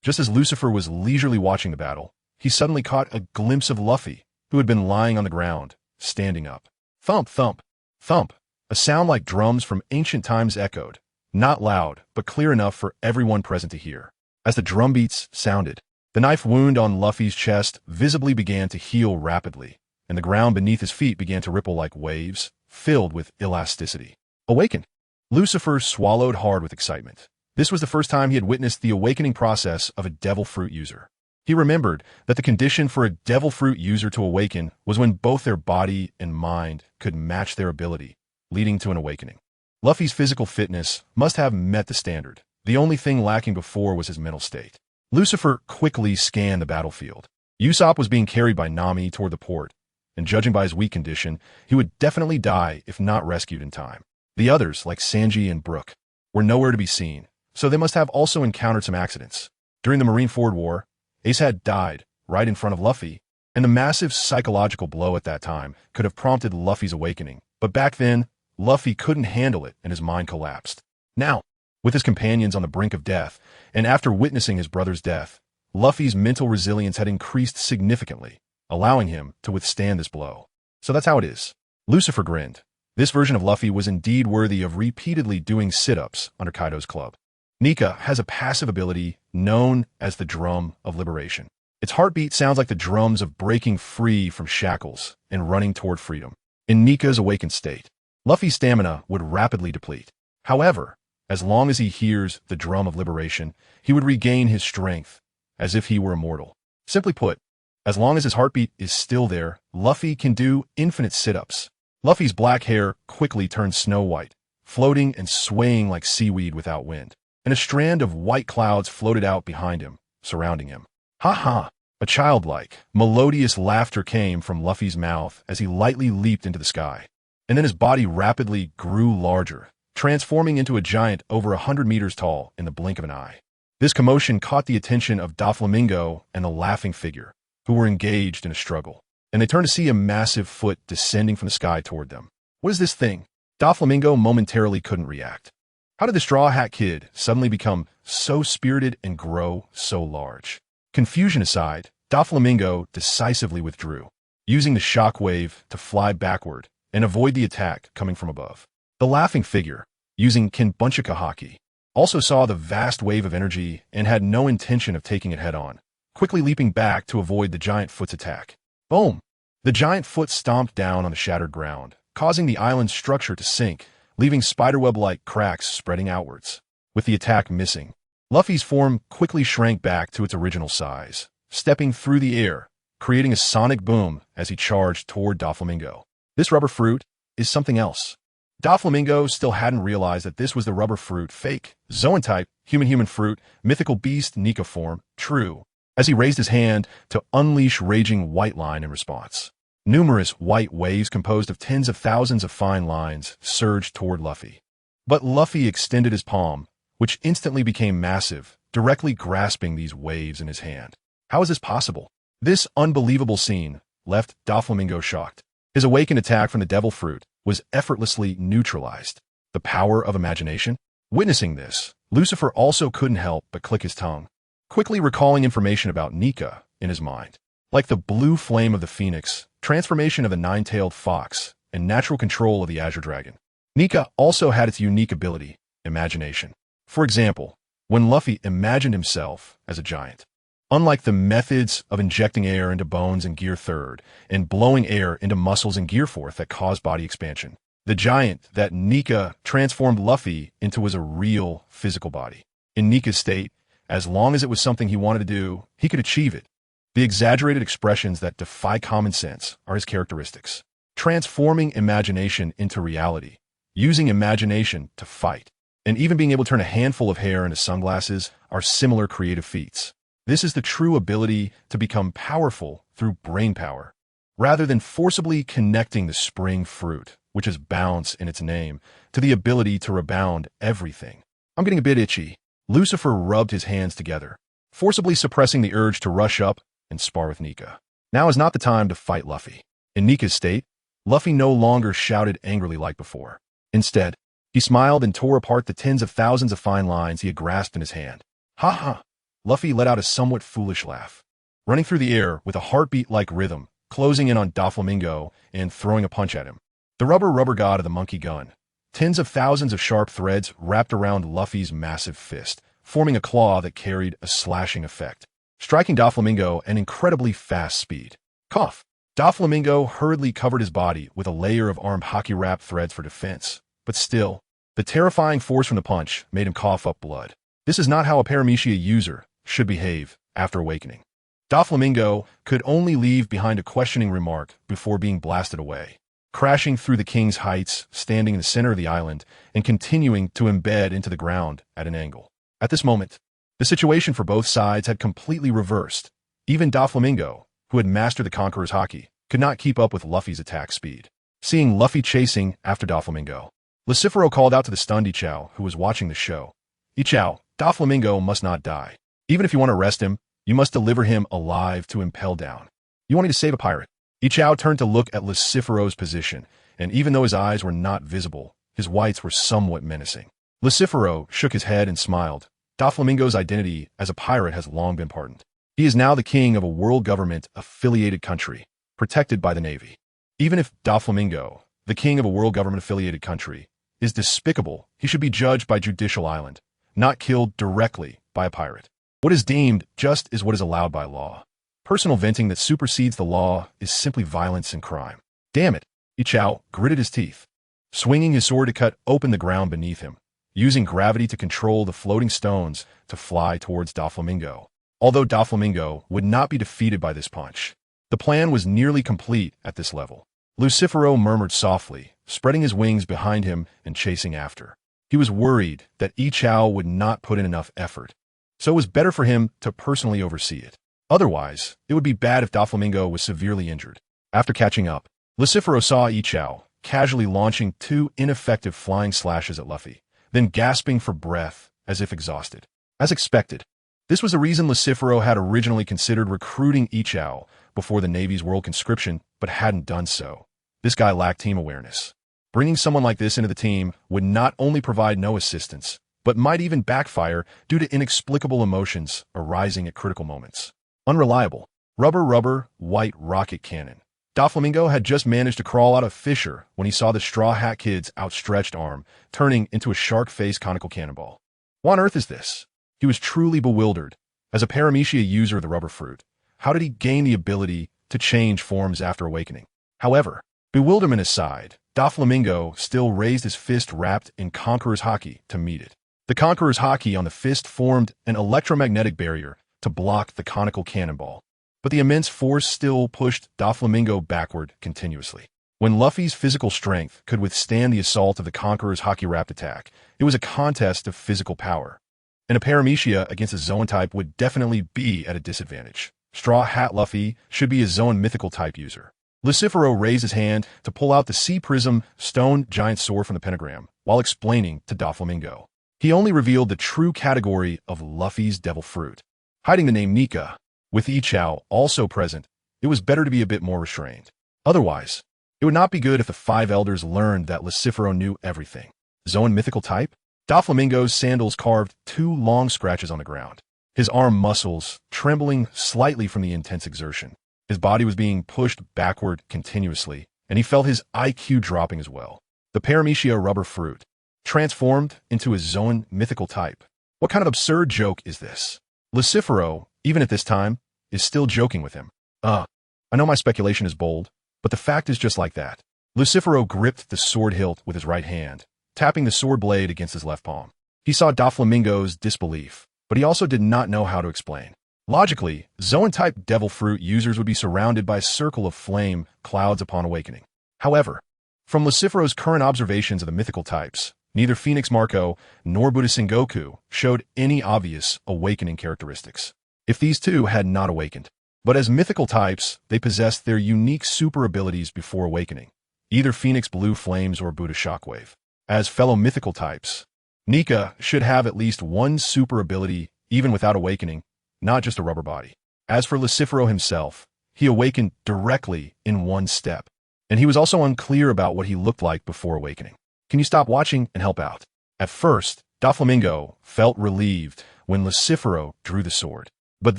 Just as Lucifer was leisurely watching the battle, he suddenly caught a glimpse of Luffy, who had been lying on the ground, standing up. Thump, thump, thump. A sound like drums from ancient times echoed, not loud, but clear enough for everyone present to hear. As the drum beats sounded, the knife wound on Luffy's chest visibly began to heal rapidly, and the ground beneath his feet began to ripple like waves, filled with elasticity. Awakened. Lucifer swallowed hard with excitement. This was the first time he had witnessed the awakening process of a devil fruit user. He remembered that the condition for a devil fruit user to awaken was when both their body and mind could match their ability, leading to an awakening. Luffy's physical fitness must have met the standard. The only thing lacking before was his mental state. Lucifer quickly scanned the battlefield. Usopp was being carried by Nami toward the port, and judging by his weak condition, he would definitely die if not rescued in time. The others, like Sanji and Brook, were nowhere to be seen, so they must have also encountered some accidents. During the Marineford War, Ace had died right in front of Luffy, and the massive psychological blow at that time could have prompted Luffy's awakening. But back then, Luffy couldn't handle it and his mind collapsed. Now, with his companions on the brink of death, and after witnessing his brother's death, Luffy's mental resilience had increased significantly, allowing him to withstand this blow. So that's how it is. Lucifer grinned. This version of Luffy was indeed worthy of repeatedly doing sit-ups under Kaido's club. Nika has a passive ability known as the Drum of Liberation. Its heartbeat sounds like the drums of breaking free from shackles and running toward freedom. In Nika's awakened state, Luffy's stamina would rapidly deplete. However, as long as he hears the Drum of Liberation, he would regain his strength, as if he were immortal. Simply put, as long as his heartbeat is still there, Luffy can do infinite sit-ups. Luffy's black hair quickly turned snow white, floating and swaying like seaweed without wind, and a strand of white clouds floated out behind him, surrounding him. Ha ha! A childlike, melodious laughter came from Luffy's mouth as he lightly leaped into the sky. And then his body rapidly grew larger, transforming into a giant over 100 meters tall in the blink of an eye. This commotion caught the attention of Doflamingo and the laughing figure, who were engaged in a struggle, and they turned to see a massive foot descending from the sky toward them. What is this thing? Doflamingo momentarily couldn't react. How did the Straw Hat Kid suddenly become so spirited and grow so large? Confusion aside, Doflamingo decisively withdrew, using the shockwave to fly backward and avoid the attack coming from above. The laughing figure, using Kinbunchika Haki, also saw the vast wave of energy and had no intention of taking it head-on, quickly leaping back to avoid the giant foot's attack. Boom! The giant foot stomped down on the shattered ground, causing the island's structure to sink, leaving spiderweb-like cracks spreading outwards. With the attack missing, Luffy's form quickly shrank back to its original size, stepping through the air, creating a sonic boom as he charged toward Doflamingo. This rubber fruit is something else. Doflamingo still hadn't realized that this was the rubber fruit fake, Zoan type, human fruit, mythical beast Nika form, true, as he raised his hand to unleash raging white line in response. Numerous white waves composed of tens of thousands of fine lines surged toward Luffy. But Luffy extended his palm, which instantly became massive, directly grasping these waves in his hand. How is this possible? This unbelievable scene left Doflamingo shocked. His awakened attack from the devil fruit was effortlessly neutralized. The power of imagination? Witnessing this, Lucifer also couldn't help but click his tongue, quickly recalling information about Nika in his mind. Like the blue flame of the phoenix, transformation of the nine-tailed fox, and natural control of the azure dragon, Nika also had its unique ability, imagination. For example, when Luffy imagined himself as a giant. Unlike the methods of injecting air into bones in Gear 3rd and blowing air into muscles in Gear 4th that caused body expansion, the giant that Nika transformed Luffy into was a real physical body. In Nika's state, as long as it was something he wanted to do, he could achieve it. The exaggerated expressions that defy common sense are his characteristics. Transforming imagination into reality, using imagination to fight, and even being able to turn a handful of hair into sunglasses are similar creative feats. This is the true ability to become powerful through brain power, rather than forcibly connecting the spring fruit, which is bounce in its name, to the ability to rebound everything. I'm getting a bit itchy. Lucifer rubbed his hands together, forcibly suppressing the urge to rush up and spar with Nika. Now is not the time to fight Luffy. In Nika's state, Luffy no longer shouted angrily like before. Instead, he smiled and tore apart the tens of thousands of fine lines he had grasped in his hand. Ha ha! Luffy let out a somewhat foolish laugh, running through the air with a heartbeat-like rhythm, closing in on Doflamingo and throwing a punch at him. The rubber god of the monkey gun. Tens of thousands of sharp threads wrapped around Luffy's massive fist, forming a claw that carried a slashing effect, striking Doflamingo at an incredibly fast speed. Cough! Doflamingo hurriedly covered his body with a layer of armed hockey-wrapped threads for defense, but still, the terrifying force from the punch made him cough up blood. This is not how a paramecia user should behave after awakening. Doflamingo could only leave behind a questioning remark before being blasted away, crashing through the King's Heights, standing in the center of the island, and continuing to embed into the ground at an angle. At this moment, the situation for both sides had completely reversed. Even Doflamingo, who had mastered the Conqueror's Haki, could not keep up with Luffy's attack speed. Seeing Luffy chasing after Doflamingo, Lucifero called out to the stunned Ichao, who was watching the show. Ichao, Doflamingo must not die. Even if you want to arrest him, you must deliver him alive to impel down. You want me to save a pirate? Ichao turned to look at Lucifero's position, and even though his eyes were not visible, his whites were somewhat menacing. Lucifero shook his head and smiled. Doflamingo's identity as a pirate has long been pardoned. He is now the king of a world government-affiliated country, protected by the Navy. Even if Doflamingo, the king of a world government-affiliated country, is despicable, he should be judged by Judicial Island, not killed directly by a pirate. What is deemed just is what is allowed by law. Personal venting that supersedes the law is simply violence and crime. Damn it! Ichao gritted his teeth, swinging his sword to cut open the ground beneath him, using gravity to control the floating stones to fly towards Doflamingo. Although Doflamingo would not be defeated by this punch, the plan was nearly complete at this level. Lucifero murmured softly, spreading his wings behind him and chasing after. He was worried that Ichao would not put in enough effort, so it was better for him to personally oversee it. Otherwise, it would be bad if Doflamingo was severely injured. After catching up, Lucifero saw Ichao casually launching 2 ineffective flying slashes at Luffy, then gasping for breath as if exhausted. As expected, this was the reason Lucifero had originally considered recruiting Ichao before the Navy's world conscription, but hadn't done so. This guy lacked team awareness. Bringing someone like this into the team would not only provide no assistance, but might even backfire due to inexplicable emotions arising at critical moments. Unreliable. Rubber, white rocket cannon. Doflamingo had just managed to crawl out of fissure when he saw the Straw Hat Kid's outstretched arm turning into a shark-faced conical cannonball. What on earth is this? He was truly bewildered. As a paramecia user of the rubber fruit, how did he gain the ability to change forms after awakening? However, bewilderment aside, Doflamingo still raised his fist wrapped in Conqueror's Haki to meet it. The Conqueror's Haki on the fist formed an electromagnetic barrier to block the conical cannonball, but the immense force still pushed Doflamingo backward continuously. When Luffy's physical strength could withstand the assault of the Conqueror's Haki Wrapped attack, it was a contest of physical power. And a Paramecia against a Zoan type would definitely be at a disadvantage. Straw Hat Luffy should be a Zoan Mythical Type user. Lucifero raised his hand to pull out the Sea Prism Stone Giant Sword from the pentagram, while explaining to Doflamingo. He only revealed the true category of Luffy's Devil Fruit. Hiding the name Nika, with Ichao also present, it was better to be a bit more restrained. Otherwise, it would not be good if the five elders learned that Lucifero knew everything. Zoan Mythical Type? Doflamingo's sandals carved 2 long scratches on the ground. His arm muscles trembling slightly from the intense exertion. His body was being pushed backward continuously, and he felt his IQ dropping as well. The Paramecia Rubber Fruit transformed into a Zoan Mythical Type. What kind of absurd joke is this? Lucifero, even at this time, is still joking with him. I know my speculation is bold, but the fact is just like that. Lucifero gripped the sword hilt with his right hand, tapping the sword blade against his left palm. He saw Doflamingo's disbelief, but he also did not know how to explain. Logically, Zoan-type Devil Fruit users would be surrounded by a circle of flame clouds upon awakening. However, from Lucifero's current observations of the mythical types, neither Phoenix Marco nor Buddha Sengoku showed any obvious awakening characteristics. If these two had not awakened. But as mythical types, they possessed their unique super abilities before awakening, either Phoenix Blue Flames or Buddha Shockwave. As fellow mythical types, Nika should have at least one super ability even without awakening, not just a rubber body. As for Lucifero himself, he awakened directly in one step, and he was also unclear about what he looked like before awakening. Can you stop watching and help out? At first, Doflamingo felt relieved when Lucifero drew the sword. But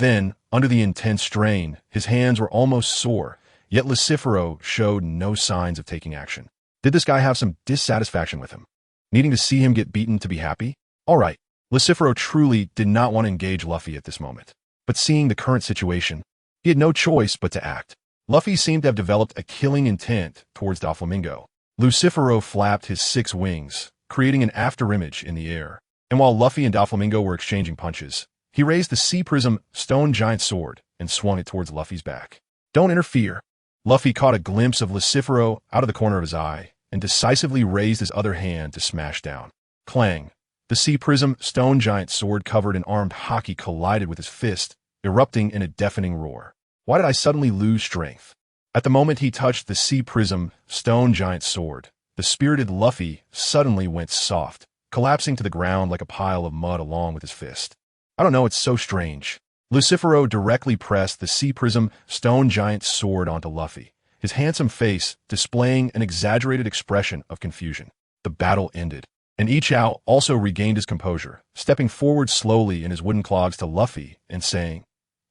then, under the intense strain, his hands were almost sore, yet Lucifero showed no signs of taking action. Did this guy have some dissatisfaction with him? Needing to see him get beaten to be happy? Alright, Lucifero truly did not want to engage Luffy at this moment. But seeing the current situation, he had no choice but to act. Luffy seemed to have developed a killing intent towards Doflamingo. Lucifero flapped his 6 wings, creating an afterimage in the air. And while Luffy and Doflamingo were exchanging punches, he raised the Sea Prism Stone Giant Sword and swung it towards Luffy's back. Don't interfere. Luffy caught a glimpse of Lucifero out of the corner of his eye and decisively raised his other hand to smash down. Clang! The Sea Prism Stone Giant Sword covered in armed Haki collided with his fist, erupting in a deafening roar. Why did I suddenly lose strength? At the moment he touched the Sea Prism Stone Giant Sword, the spirited Luffy suddenly went soft, collapsing to the ground like a pile of mud along with his fist. I don't know, it's so strange. Lucifero directly pressed the Sea Prism Stone Giant Sword onto Luffy, his handsome face displaying an exaggerated expression of confusion. The battle ended, and Ichao also regained his composure, stepping forward slowly in his wooden clogs to Luffy and saying,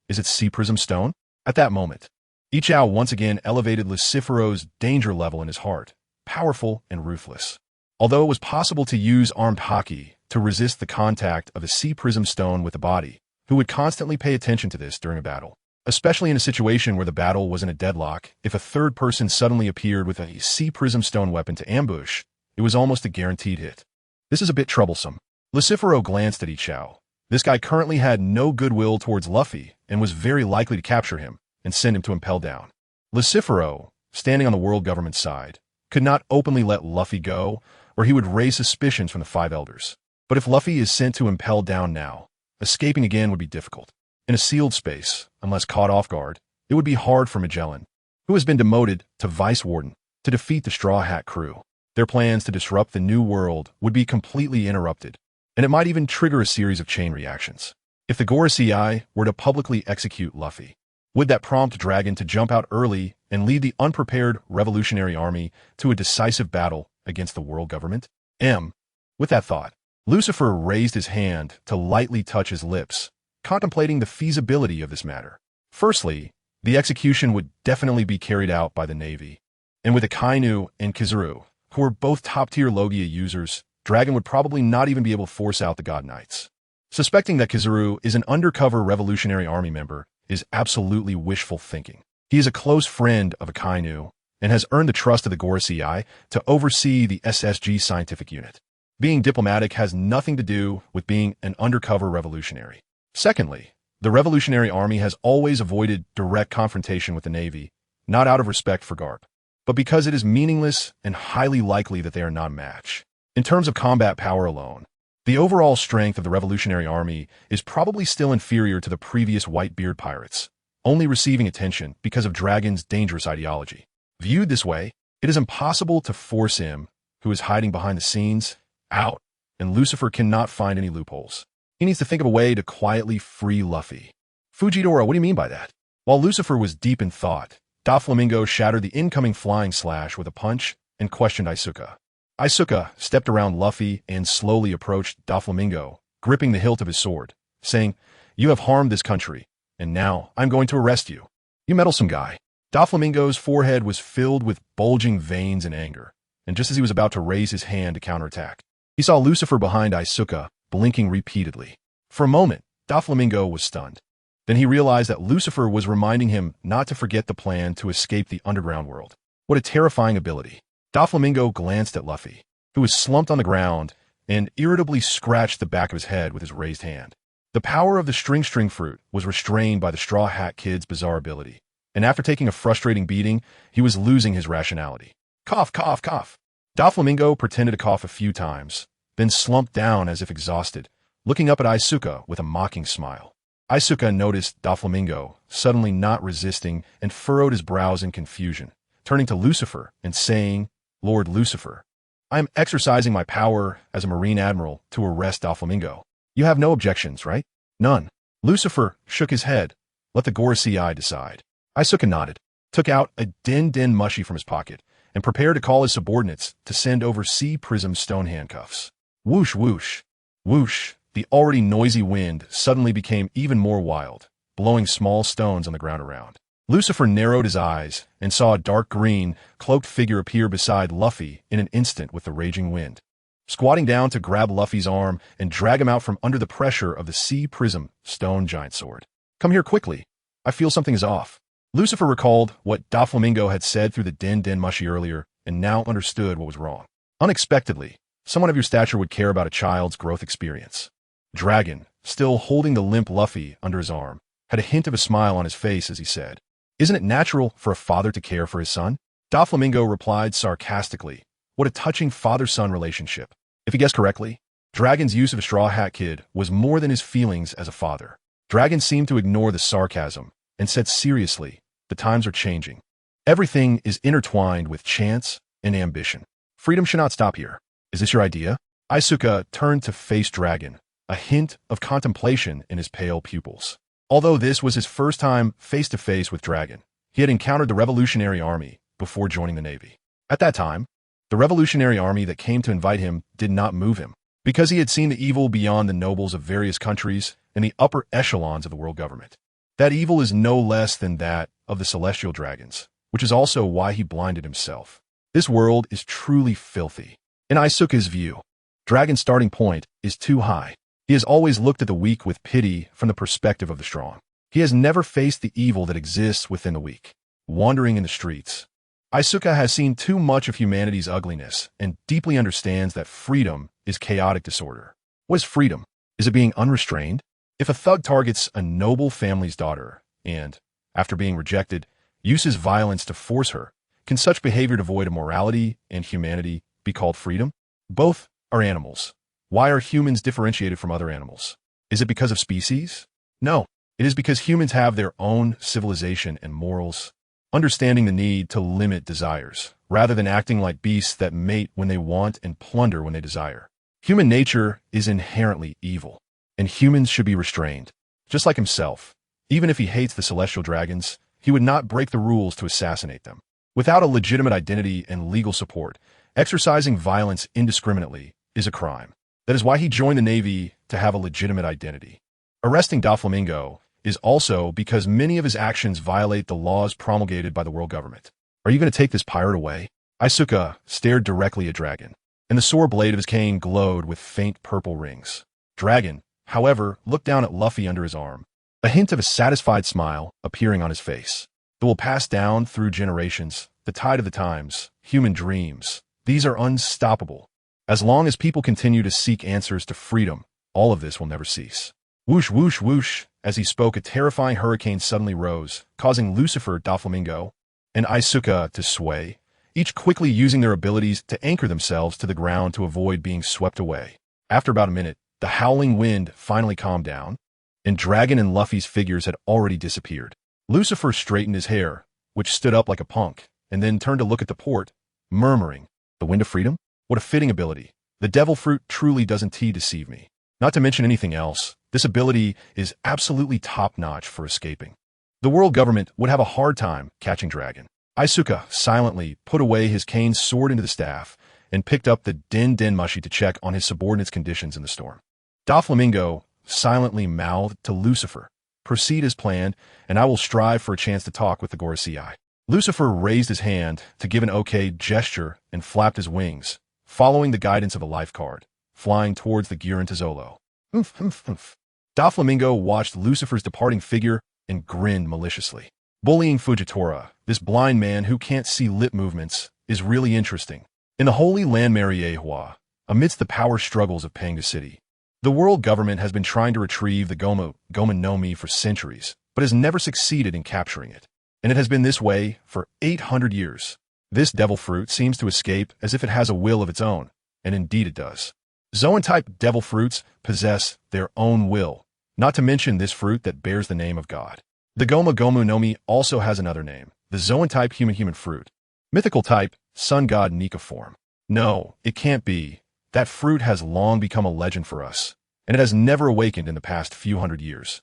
"Is it Sea Prism Stone?" At that moment, Ichao once again elevated Lucifero's danger level in his heart, powerful and ruthless. Although it was possible to use armed Haki to resist the contact of a Sea Prism Stone with the body, who would constantly pay attention to this during a battle, especially in a situation where the battle was in a deadlock. If a third person suddenly appeared with a Sea Prism Stone weapon to ambush, it was almost a guaranteed hit. This is a bit troublesome. Lucifero glanced at Ichao. This guy currently had no goodwill towards Luffy and was very likely to capture him and send him to impel down. Lucifero, standing on the world government's side, could not openly let Luffy go, or he would raise suspicions from the 5 elders. But if Luffy is sent to impel down now, escaping again would be difficult. In a sealed space, unless caught off guard, it would be hard for Magellan, who has been demoted to Vice Warden, to defeat the Straw Hat crew. Their plans to disrupt the New World would be completely interrupted, and it might even trigger a series of chain reactions. If the Gorosei were to publicly execute Luffy, would that prompt Dragon to jump out early and lead the unprepared Revolutionary Army to a decisive battle against the world government? With that thought, Lucifer raised his hand to lightly touch his lips, contemplating the feasibility of this matter. Firstly, the execution would definitely be carried out by the Navy, and with Akainu and Kizaru, who were both top-tier Logia users, Dragon would probably not even be able to force out the God Knights. Suspecting that Kizaru is an undercover Revolutionary Army member is absolutely wishful thinking. He is a close friend of Akainu and has earned the trust of the Gorosei to oversee the SSG scientific unit. Being diplomatic has nothing to do with being an undercover revolutionary. Secondly, the Revolutionary Army has always avoided direct confrontation with the Navy, not out of respect for Garp, but because it is meaningless and highly likely that they are not a match. In terms of combat power alone, the overall strength of the Revolutionary Army is probably still inferior to the previous Whitebeard pirates, only receiving attention because of Dragon's dangerous ideology. Viewed this way, it is impossible to force him, who is hiding behind the scenes, out, and Lucifer cannot find any loopholes. He needs to think of a way to quietly free Luffy. Fujidora, what do you mean by that? While Lucifer was deep in thought, Doflamingo shattered the incoming flying slash with a punch and questioned Isuka. Isuka stepped around Luffy and slowly approached Doflamingo, gripping the hilt of his sword, saying, "You have harmed this country, and now I'm going to arrest you. You meddlesome guy." Doflamingo's forehead was filled with bulging veins in anger, and just as he was about to raise his hand to counterattack, he saw Lucifer behind Isuka, blinking repeatedly. For a moment, Doflamingo was stunned. Then he realized that Lucifer was reminding him not to forget the plan to escape the underground world. What a terrifying ability. Doflamingo glanced at Luffy, who was slumped on the ground, and irritably scratched the back of his head with his raised hand. The power of the string fruit was restrained by the Straw Hat Kid's bizarre ability, and after taking a frustrating beating, he was losing his rationality. Cough, cough, cough. Doflamingo pretended to cough a few times, then slumped down as if exhausted, looking up at Isuka with a mocking smile. Isuka noticed Doflamingo, suddenly not resisting, and furrowed his brows in confusion, turning to Lucifer and saying, "Lord Lucifer, I am exercising my power as a Marine Admiral to arrest Doflamingo. You have no objections, right?" "None." Lucifer shook his head. "Let the Gorosei decide." Isuka nodded, took out a din mushy from his pocket, and prepared to call his subordinates to send over Sea Prism stone handcuffs. Whoosh, whoosh, whoosh. The already noisy wind suddenly became even more wild, blowing small stones on the ground around. Lucifer narrowed his eyes and saw a dark green, cloaked figure appear beside Luffy in an instant with the raging wind. Squatting down to grab Luffy's arm and drag him out from under the pressure of the Sea Prism stone giant sword. "Come here quickly. I feel something is off." Lucifer recalled what Doflamingo had said through the din mushy earlier and now understood what was wrong. Unexpectedly, someone of your stature would care about a child's growth experience. Dragon, still holding the limp Luffy under his arm, had a hint of a smile on his face as he said, "Isn't it natural for a father to care for his son?" Doflamingo replied sarcastically, "What a touching father-son relationship." If he guessed correctly, Dragon's use of a Straw Hat Kid was more than his feelings as a father. Dragon seemed to ignore the sarcasm and said seriously, "The times are changing. Everything is intertwined with chance and ambition. Freedom should not stop here. Is this your idea?" Isuka turned to face Dragon, a hint of contemplation in his pale pupils. Although this was his first time face-to-face with Dragon, he had encountered the Revolutionary Army before joining the Navy. At that time, the Revolutionary Army that came to invite him did not move him, because he had seen the evil beyond the nobles of various countries and the upper echelons of the world government. That evil is no less than that of the celestial dragons, which is also why he blinded himself. This world is truly filthy. In Isuka's view, Dragon's starting point is too high. He has always looked at the weak with pity from the perspective of the strong. He has never faced the evil that exists within the weak. Wandering in the streets, Isuka has seen too much of humanity's ugliness and deeply understands that freedom is chaotic disorder. What is freedom? Is it being unrestrained? If a thug targets a noble family's daughter and, after being rejected, uses violence to force her, can such behavior devoid of morality and humanity be called freedom? Both are animals. Why are humans differentiated from other animals? Is it because of species? No, it is because humans have their own civilization and morals, understanding the need to limit desires, rather than acting like beasts that mate when they want and plunder when they desire. Human nature is inherently evil, and humans should be restrained. Just like himself, even if he hates the celestial dragons, he would not break the rules to assassinate them. Without a legitimate identity and legal support, exercising violence indiscriminately is a crime. That is why he joined the Navy, to have a legitimate identity. Arresting Doflamingo is also because many of his actions violate the laws promulgated by the world government. "Are you going to take this pirate away?" Isuka stared directly at Dragon, and the sore blade of his cane glowed with faint purple rings. Dragon, however, looked down at Luffy under his arm, a hint of a satisfied smile appearing on his face. It will pass down through generations, the tide of the times, human dreams. These are unstoppable. As long as people continue to seek answers to freedom, all of this will never cease. Whoosh, whoosh, whoosh. As he spoke, a terrifying hurricane suddenly rose, causing Lucifer, Doflamingo, and Isuka to sway, each quickly using their abilities to anchor themselves to the ground to avoid being swept away. After about a minute, the howling wind finally calmed down, and Dragon and Luffy's figures had already disappeared. Lucifer straightened his hair, which stood up like a punk, and then turned to look at the port, murmuring, "The Wind of Freedom? What a fitting ability. The devil fruit truly doesn't deceive me. Not to mention anything else, this ability is absolutely top-notch for escaping." The world government would have a hard time catching Dragon. Isuka silently put away his cane sword into the staff and picked up the Den Mushi to check on his subordinates' conditions in the storm. Doflamingo silently mouthed to Lucifer, "Proceed as planned, and I will strive for a chance to talk with the Gorosei." Lucifer raised his hand to give an okay gesture and flapped his wings, following the guidance of a life card, flying towards the Giran Tezolo. Oomph, oomph, oomph. Doflamingo watched Lucifer's departing figure and grinned maliciously. Bullying Fujitora, this blind man who can't see lip movements, is really interesting. In the Holy Land Mariehua, amidst the power struggles of Panga City, the world government has been trying to retrieve the Gomen no Mi for centuries, but has never succeeded in capturing it. And it has been this way for 800 years. This devil fruit seems to escape as if it has a will of its own, and indeed it does. Zoan-type devil fruits possess their own will, not to mention this fruit that bears the name of God. The Gomu no Mi also has another name, the Zoan-type human fruit. Mythical type, sun god Nika form. No, it can't be. That fruit has long become a legend for us, and it has never awakened in the past few hundred years.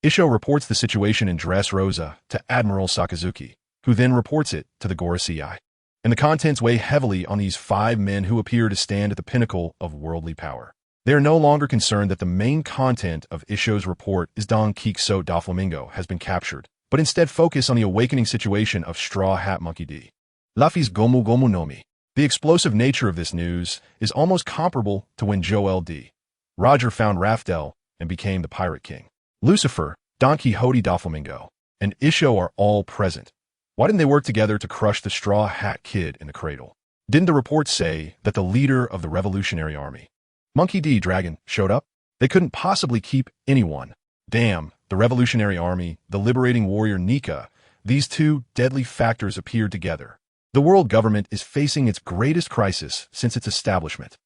Isho reports the situation in Dressrosa to Admiral Sakazuki, who then reports it to the Gorosei. And the contents weigh heavily on these 5 men who appear to stand at the pinnacle of worldly power. They are no longer concerned that the main content of Isho's report is Don Kikso Doflamingo has been captured, but instead focus on the awakening situation of Straw Hat Monkey D. Luffy's Gomu no Mi. The explosive nature of this news is almost comparable to when Joel D. Roger found Raftel and became the Pirate King. Lucifer, Don Quixote Doflamingo, and Isho are all present. Why didn't they work together to crush the Straw Hat Kid in the cradle? Didn't the report say that the leader of the Revolutionary Army, Monkey D. Dragon, showed up? They couldn't possibly keep anyone. Damn, the Revolutionary Army, the liberating warrior Nika, these two deadly factors appeared together. The world government is facing its greatest crisis since its establishment.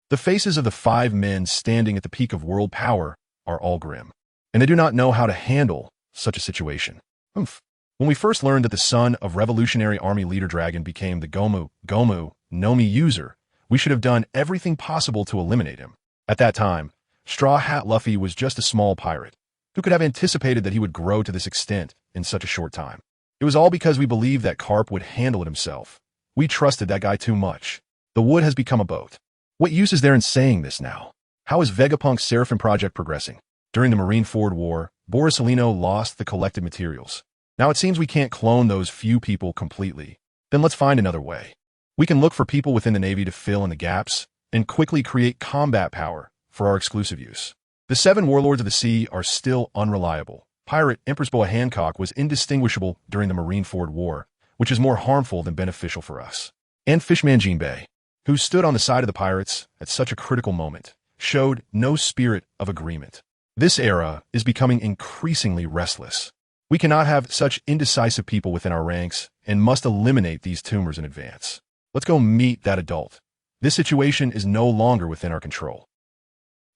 The faces of the 5 men standing at the peak of world power are all grim, and they do not know how to handle such a situation. Oomph. When we first learned that the son of Revolutionary Army leader Dragon became the Gomu no Mi user, we should have done everything possible to eliminate him. At that time, Straw Hat Luffy was just a small pirate. Who could have anticipated that he would grow to this extent in such a short time? It was all because we believed that Carp would handle it himself. We trusted that guy too much. The wood has become a boat. What use is there in saying this now? How is Vegapunk's Seraphim project progressing? During the Marineford War, Borsalino lost the collected materials. Now it seems we can't clone those few people completely. Then let's find another way. We can look for people within the Navy to fill in the gaps and quickly create combat power for our exclusive use. The 7 warlords of the sea are still unreliable. Pirate Empress Boa Hancock was indistinguishable during the Marineford War, which is more harmful than beneficial for us. And Fishman Jinbei, who stood on the side of the pirates at such a critical moment, showed no spirit of agreement. This era is becoming increasingly restless. We cannot have such indecisive people within our ranks and must eliminate these tumors in advance. Let's go meet that adult. This situation is no longer within our control.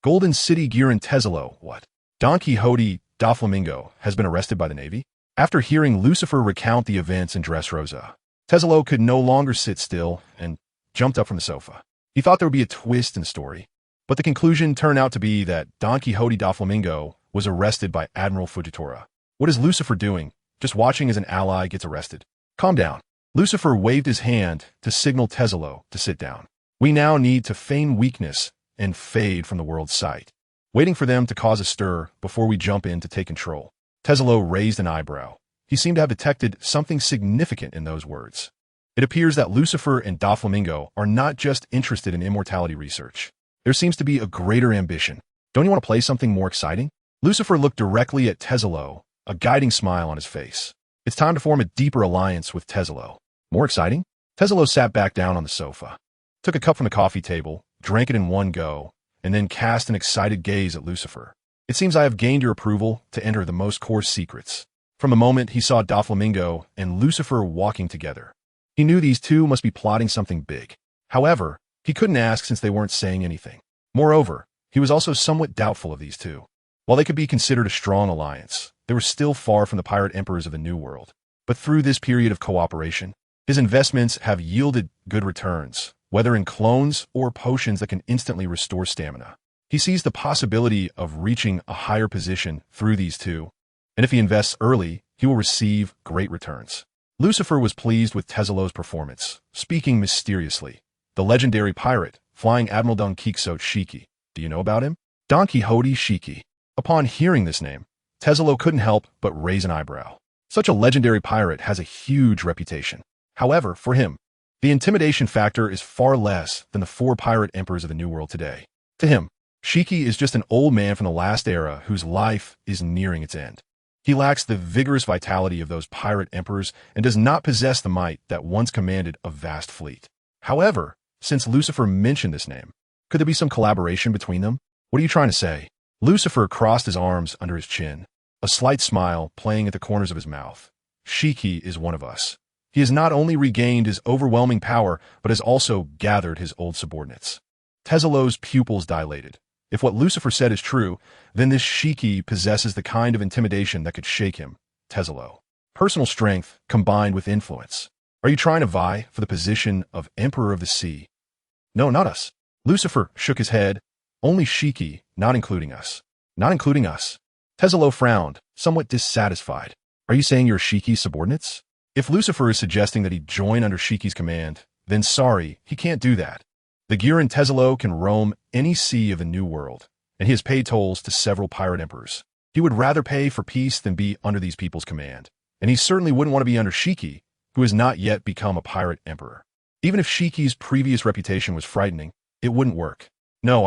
Golden City Giran Tezolo, what? Don Quixote Doflamingo has been arrested by the Navy? After hearing Lucifer recount the events in Dressrosa, Tezolo could no longer sit still and jumped up from the sofa. He thought there would be a twist in the story, but the conclusion turned out to be that Don Quixote Doflamingo was arrested by Admiral Fujitora. What is Lucifer doing? Just watching as an ally gets arrested? Calm down. Lucifer waved his hand to signal Tezolo to sit down. We now need to feign weakness and fade from the world's sight, waiting for them to cause a stir before we jump in to take control. Tezolo raised an eyebrow. He seemed to have detected something significant in those words. It appears that Lucifer and Doflamingo are not just interested in immortality research. There seems to be a greater ambition. Don't you want to play something more exciting? Lucifer looked directly at Tezolo, a guiding smile on his face. It's time to form a deeper alliance with Tezolo. More exciting? Tezolo sat back down on the sofa, took a cup from the coffee table, drank it in one go, and then cast an excited gaze at Lucifer. It seems I have gained your approval to enter the most coarse secrets. From the moment he saw Doflamingo and Lucifer walking together, He knew these two must be plotting something big. However, he couldn't ask since they weren't saying anything. Moreover, he was also somewhat doubtful of these two. While they could be considered a strong alliance, they were still far from the pirate emperors of the New World. But through this period of cooperation, his investments have yielded good returns, whether in clones or potions that can instantly restore stamina. He sees the possibility of reaching a higher position through these two, and if he invests early, he will receive great returns. Lucifer was pleased with Tezelo's performance, speaking mysteriously. The legendary pirate, Flying Admiral Don Quixote Shiki. Do you know about him? Don Quixote Shiki. Upon hearing this name, Tezelo couldn't help but raise an eyebrow. Such a legendary pirate has a huge reputation. However, for him, the intimidation factor is far less than the four pirate emperors of the New World today. To him, Shiki is just an old man from the last era whose life is nearing its end. He lacks the vigorous vitality of those pirate emperors and does not possess the might that once commanded a vast fleet. However, since Lucifer mentioned this name, could there be some collaboration between them? What are you trying to say? Lucifer crossed his arms under his chin, a slight smile playing at the corners of his mouth. Shiki is one of us. He has not only regained his overwhelming power, but has also gathered his old subordinates. Tezelo's pupils dilated. If what Lucifer said is true, then this Shiki possesses the kind of intimidation that could shake him. Tezelo. Personal strength combined with influence. Are you trying to vie for the position of Emperor of the Sea? No, not us. Lucifer shook his head. Only Shiki, not including us. Not including us. Tezelo frowned, somewhat dissatisfied. Are you saying you're Shiki's subordinates? If Lucifer is suggesting that he join under Shiki's command, then sorry, he can't do that. The Gurin Tezelo can roam any sea of the New World, and he has paid tolls to several pirate emperors. He would rather pay for peace than be under these people's command, and he certainly wouldn't want to be under Shiki, who has not yet become a pirate emperor. Even if Shiki's previous reputation was frightening, it wouldn't work. No,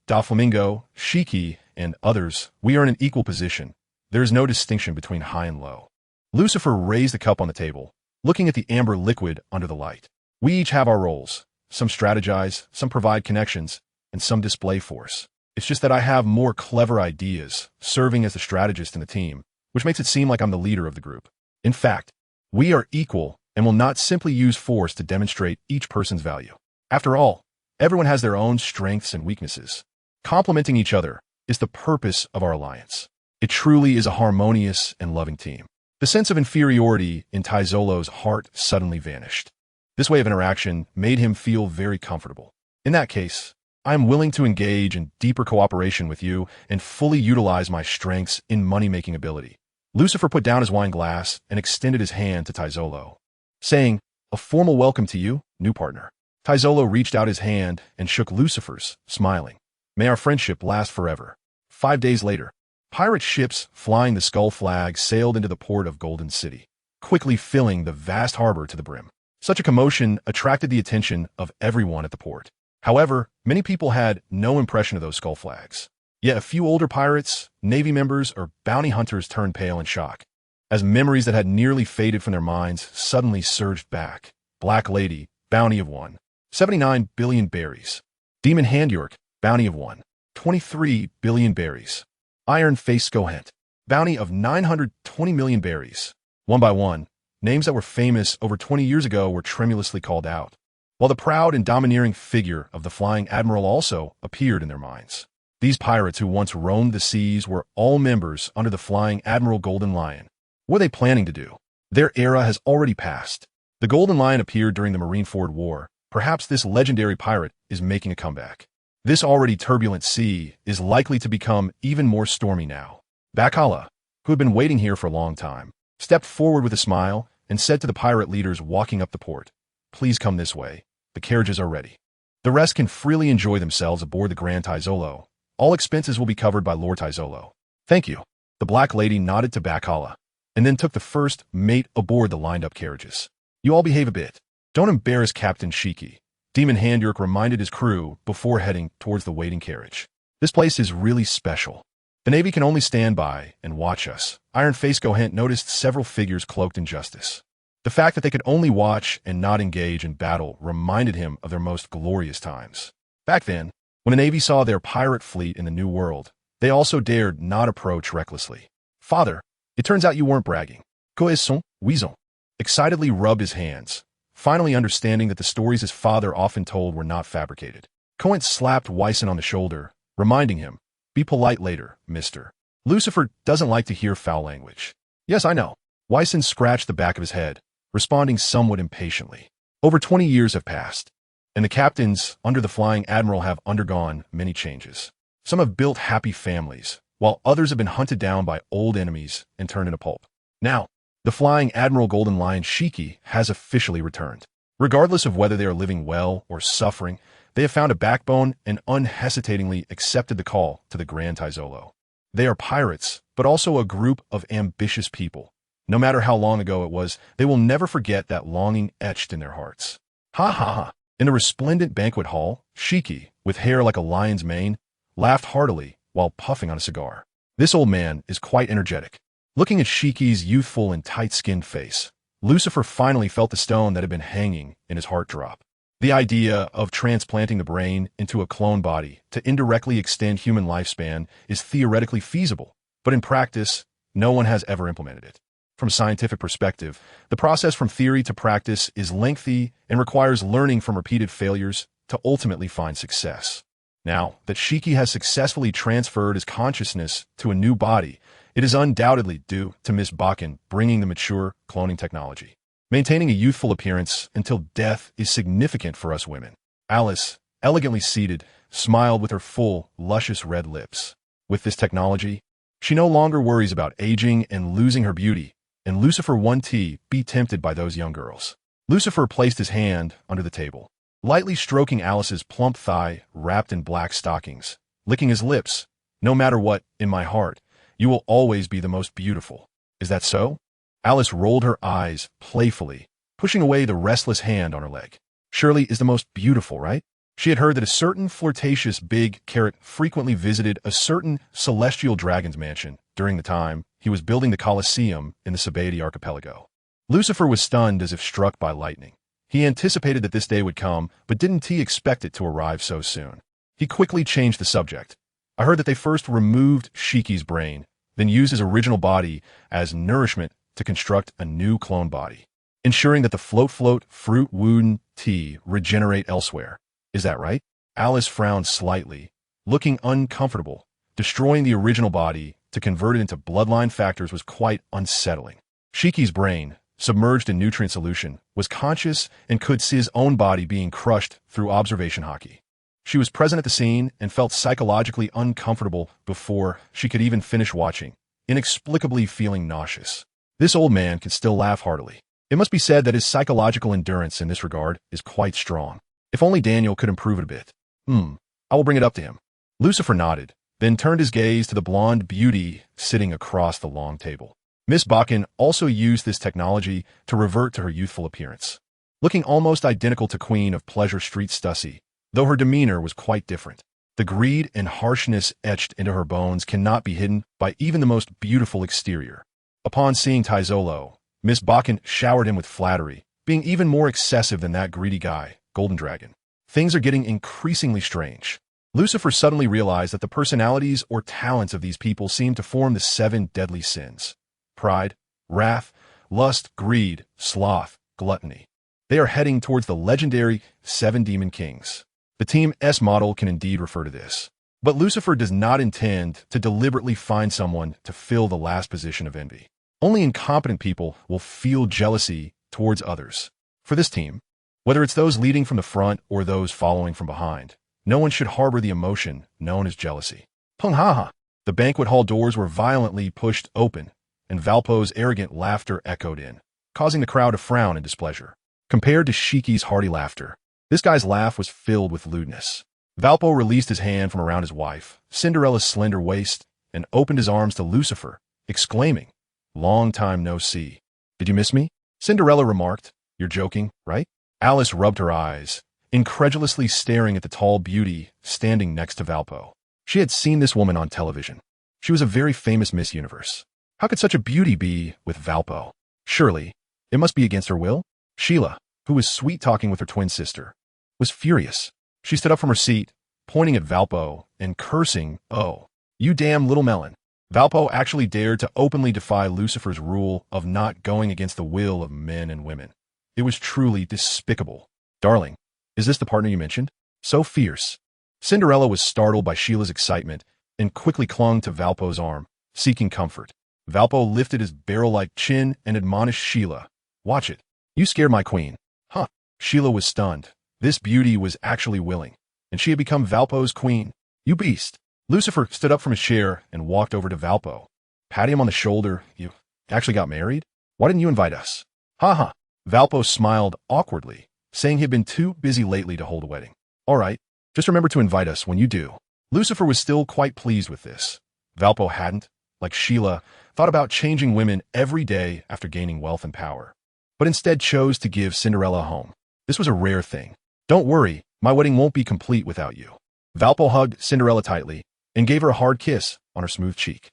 Doflamingo, Shiki, and others, we are in an equal position. There is no distinction between high and low. Lucifer raised the cup on the table, looking at the amber liquid under the light. We each have our roles. Some strategize, some provide connections, and some display force. It's just that I have more clever ideas, serving as the strategist in the team, which makes it seem like I'm the leader of the group. In fact, we are equal and will not simply use force to demonstrate each person's value. After all, everyone has their own strengths and weaknesses. Complementing each other is the purpose of our alliance. It truly is a harmonious and loving team. The sense of inferiority in Tizolo's heart suddenly vanished. This way of interaction made him feel very comfortable. In that case, I am willing to engage in deeper cooperation with you and fully utilize my strengths in money-making ability. Lucifer put down his wine glass and extended his hand to Tizolo, saying, "A formal welcome to you, new partner." Tizolo reached out his hand and shook Lucifer's, smiling. "May our friendship last forever." 5 days later, pirate ships flying the Skull flag sailed into the port of Golden City, quickly filling the vast harbor to the brim. Such a commotion attracted the attention of everyone at the port. However, many people had no impression of those skull flags. Yet a few older pirates, Navy members, or bounty hunters turned pale in shock, as memories that had nearly faded from their minds suddenly surged back. Black Lady, bounty of 1. 79 billion berries. Demon Handyork, bounty of 1. 23 billion berries. Iron Face Skohent, bounty of 920 million berries. One by one, names that were famous over 20 years ago were tremulously called out, while the proud and domineering figure of the Flying Admiral also appeared in their minds. These pirates who once roamed the seas were all members under the Flying Admiral Golden Lion. What are they planning to do? Their era has already passed. The Golden Lion appeared during the Marineford War. Perhaps this legendary pirate is making a comeback. This already turbulent sea is likely to become even more stormy now. Bacala, who had been waiting here for a long time, stepped forward with a smile and said to the pirate leaders walking up the port, "Please come this way. The carriages are ready. The rest can freely enjoy themselves aboard the Grand Tizolo. All expenses will be covered by Lord Tizolo." "Thank you." The Black Lady nodded to Bacala, and then took the first mate aboard the lined-up carriages. "You all behave a bit. Don't embarrass Captain Shiki." Demon Handyork reminded his crew before heading towards the waiting carriage. "This place is really special. The Navy can only stand by and watch us." Iron Face Gohent noticed several figures cloaked in justice. The fact that they could only watch and not engage in battle reminded him of their most glorious times. Back then, when the Navy saw their pirate fleet in the New World, they also dared not approach recklessly. "Father, it turns out you weren't bragging." Coisson, Weasel excitedly rubbed his hands. finally understanding that the stories his father often told were not fabricated. Cohen slapped Wyson on the shoulder, reminding him, "Be polite later, mister. Lucifer doesn't like to hear foul language." "Yes, I know." Wyson scratched the back of his head, responding somewhat impatiently. Over 20 years have passed, and the captains under the Flying Admiral have undergone many changes. Some have built happy families, while others have been hunted down by old enemies and turned into pulp. Now, the Flying Admiral Golden Lion Shiki has officially returned. Regardless of whether they are living well or suffering, they have found a backbone and unhesitatingly accepted the call to the Grand Tizolo. They are pirates, but also a group of ambitious people. No matter how long ago it was, they will never forget that longing etched in their hearts. Ha ha ha. In the resplendent banquet hall, Shiki, with hair like a lion's mane, laughed heartily while puffing on a cigar. This old man is quite energetic. Looking at Shiki's youthful and tight-skinned face, Lucifer finally felt the stone that had been hanging in his heart drop. The idea of transplanting the brain into a clone body to indirectly extend human lifespan is theoretically feasible, but in practice, no one has ever implemented it. From a scientific perspective, the process from theory to practice is lengthy and requires learning from repeated failures to ultimately find success. Now that Shiki has successfully transferred his consciousness to a new body, it is undoubtedly due to Miss Bakken bringing the mature cloning technology. Maintaining a youthful appearance until death is significant for us women. Alice, elegantly seated, smiled with her full, luscious red lips. With this technology, she no longer worries about aging and losing her beauty, and Lucifer 1T be tempted by those young girls. Lucifer placed his hand under the table, lightly stroking Alice's plump thigh wrapped in black stockings, licking his lips. "No matter what, in my heart, you will always be the most beautiful. Is that so?" Alice rolled her eyes playfully, pushing away the restless hand on her leg. "Shirley is the most beautiful, right?" She had heard that a certain flirtatious big carrot frequently visited a certain celestial dragon's mansion during the time he was building the Colosseum in the Sabadi archipelago. Lucifer was stunned as if struck by lightning. He anticipated that this day would come, but didn't he expect it to arrive so soon? He quickly changed the subject. "I heard that they first removed Shiki's brain, then used his original body as nourishment to construct a new clone body, ensuring that the float fruit wooden tea regenerate elsewhere. Is that right?" Alice frowned slightly, looking uncomfortable. Destroying the original body to convert it into bloodline factors was quite unsettling. Shiki's brain, submerged in nutrient solution, was conscious and could see his own body being crushed through observation hockey. She was present at the scene and felt psychologically uncomfortable before she could even finish watching, inexplicably feeling nauseous. This old man can still laugh heartily. It must be said that his psychological endurance in this regard is quite strong. If only Daniel could improve it a bit. I will bring it up to him." Lucifer nodded, then turned his gaze to the blonde beauty sitting across the long table. Miss Bakken also used this technology to revert to her youthful appearance. Looking almost identical to Queen of Pleasure Street Stussy, though her demeanor was quite different. The greed and harshness etched into her bones cannot be hidden by even the most beautiful exterior. Upon seeing Tizolo, Miss Bakken showered him with flattery, being even more excessive than that greedy guy, Golden Dragon. Things are getting increasingly strange. Lucifer suddenly realized that the personalities or talents of these people seemed to form the 7 deadly sins: pride, wrath, lust, greed, sloth, gluttony. They are heading towards the legendary 7 Demon Kings. The Team S model can indeed refer to this. But Lucifer does not intend to deliberately find someone to fill the last position of envy. Only incompetent people will feel jealousy towards others. For this team, whether it's those leading from the front or those following from behind, no one should harbor the emotion known as jealousy. Pung ha ha! The banquet hall doors were violently pushed open, and Valpo's arrogant laughter echoed in, causing the crowd to frown in displeasure. Compared to Shiki's hearty laughter, this guy's laugh was filled with lewdness. Valpo released his hand from around his wife, Cinderella's slender waist, and opened his arms to Lucifer, exclaiming, "Long time no see. Did you miss me?" Cinderella remarked, "You're joking, right?" Alice rubbed her eyes, incredulously staring at the tall beauty standing next to Valpo. She had seen this woman on television. She was a very famous Miss Universe. How could such a beauty be with Valpo? Surely, it must be against her will? Sheila, who was sweet-talking with her twin sister, was furious. She stood up from her seat, pointing at Valpo and cursing, "Oh, you damn little melon." Valpo actually dared to openly defy Lucifer's rule of not going against the will of men and women. It was truly despicable. Darling, is this the partner you mentioned? So fierce. Cinderella was startled by Sheila's excitement and quickly clung to Valpo's arm, seeking comfort. Valpo lifted his barrel-like chin and admonished Sheila. Watch it. You scared my queen. Huh. Sheila was stunned. This beauty was actually willing, and she had become Valpo's queen. You beast. Lucifer stood up from his chair and walked over to Valpo. Patting him on the shoulder. You actually got married? Why didn't you invite us? Ha ha. Valpo smiled awkwardly, saying he had been too busy lately to hold a wedding. All right, just remember to invite us when you do. Lucifer was still quite pleased with this. Valpo hadn't, like Sheila, thought about changing women every day after gaining wealth and power, but instead chose to give Cinderella a home. This was a rare thing. Don't worry, my wedding won't be complete without you. Valpo hugged Cinderella tightly and gave her a hard kiss on her smooth cheek.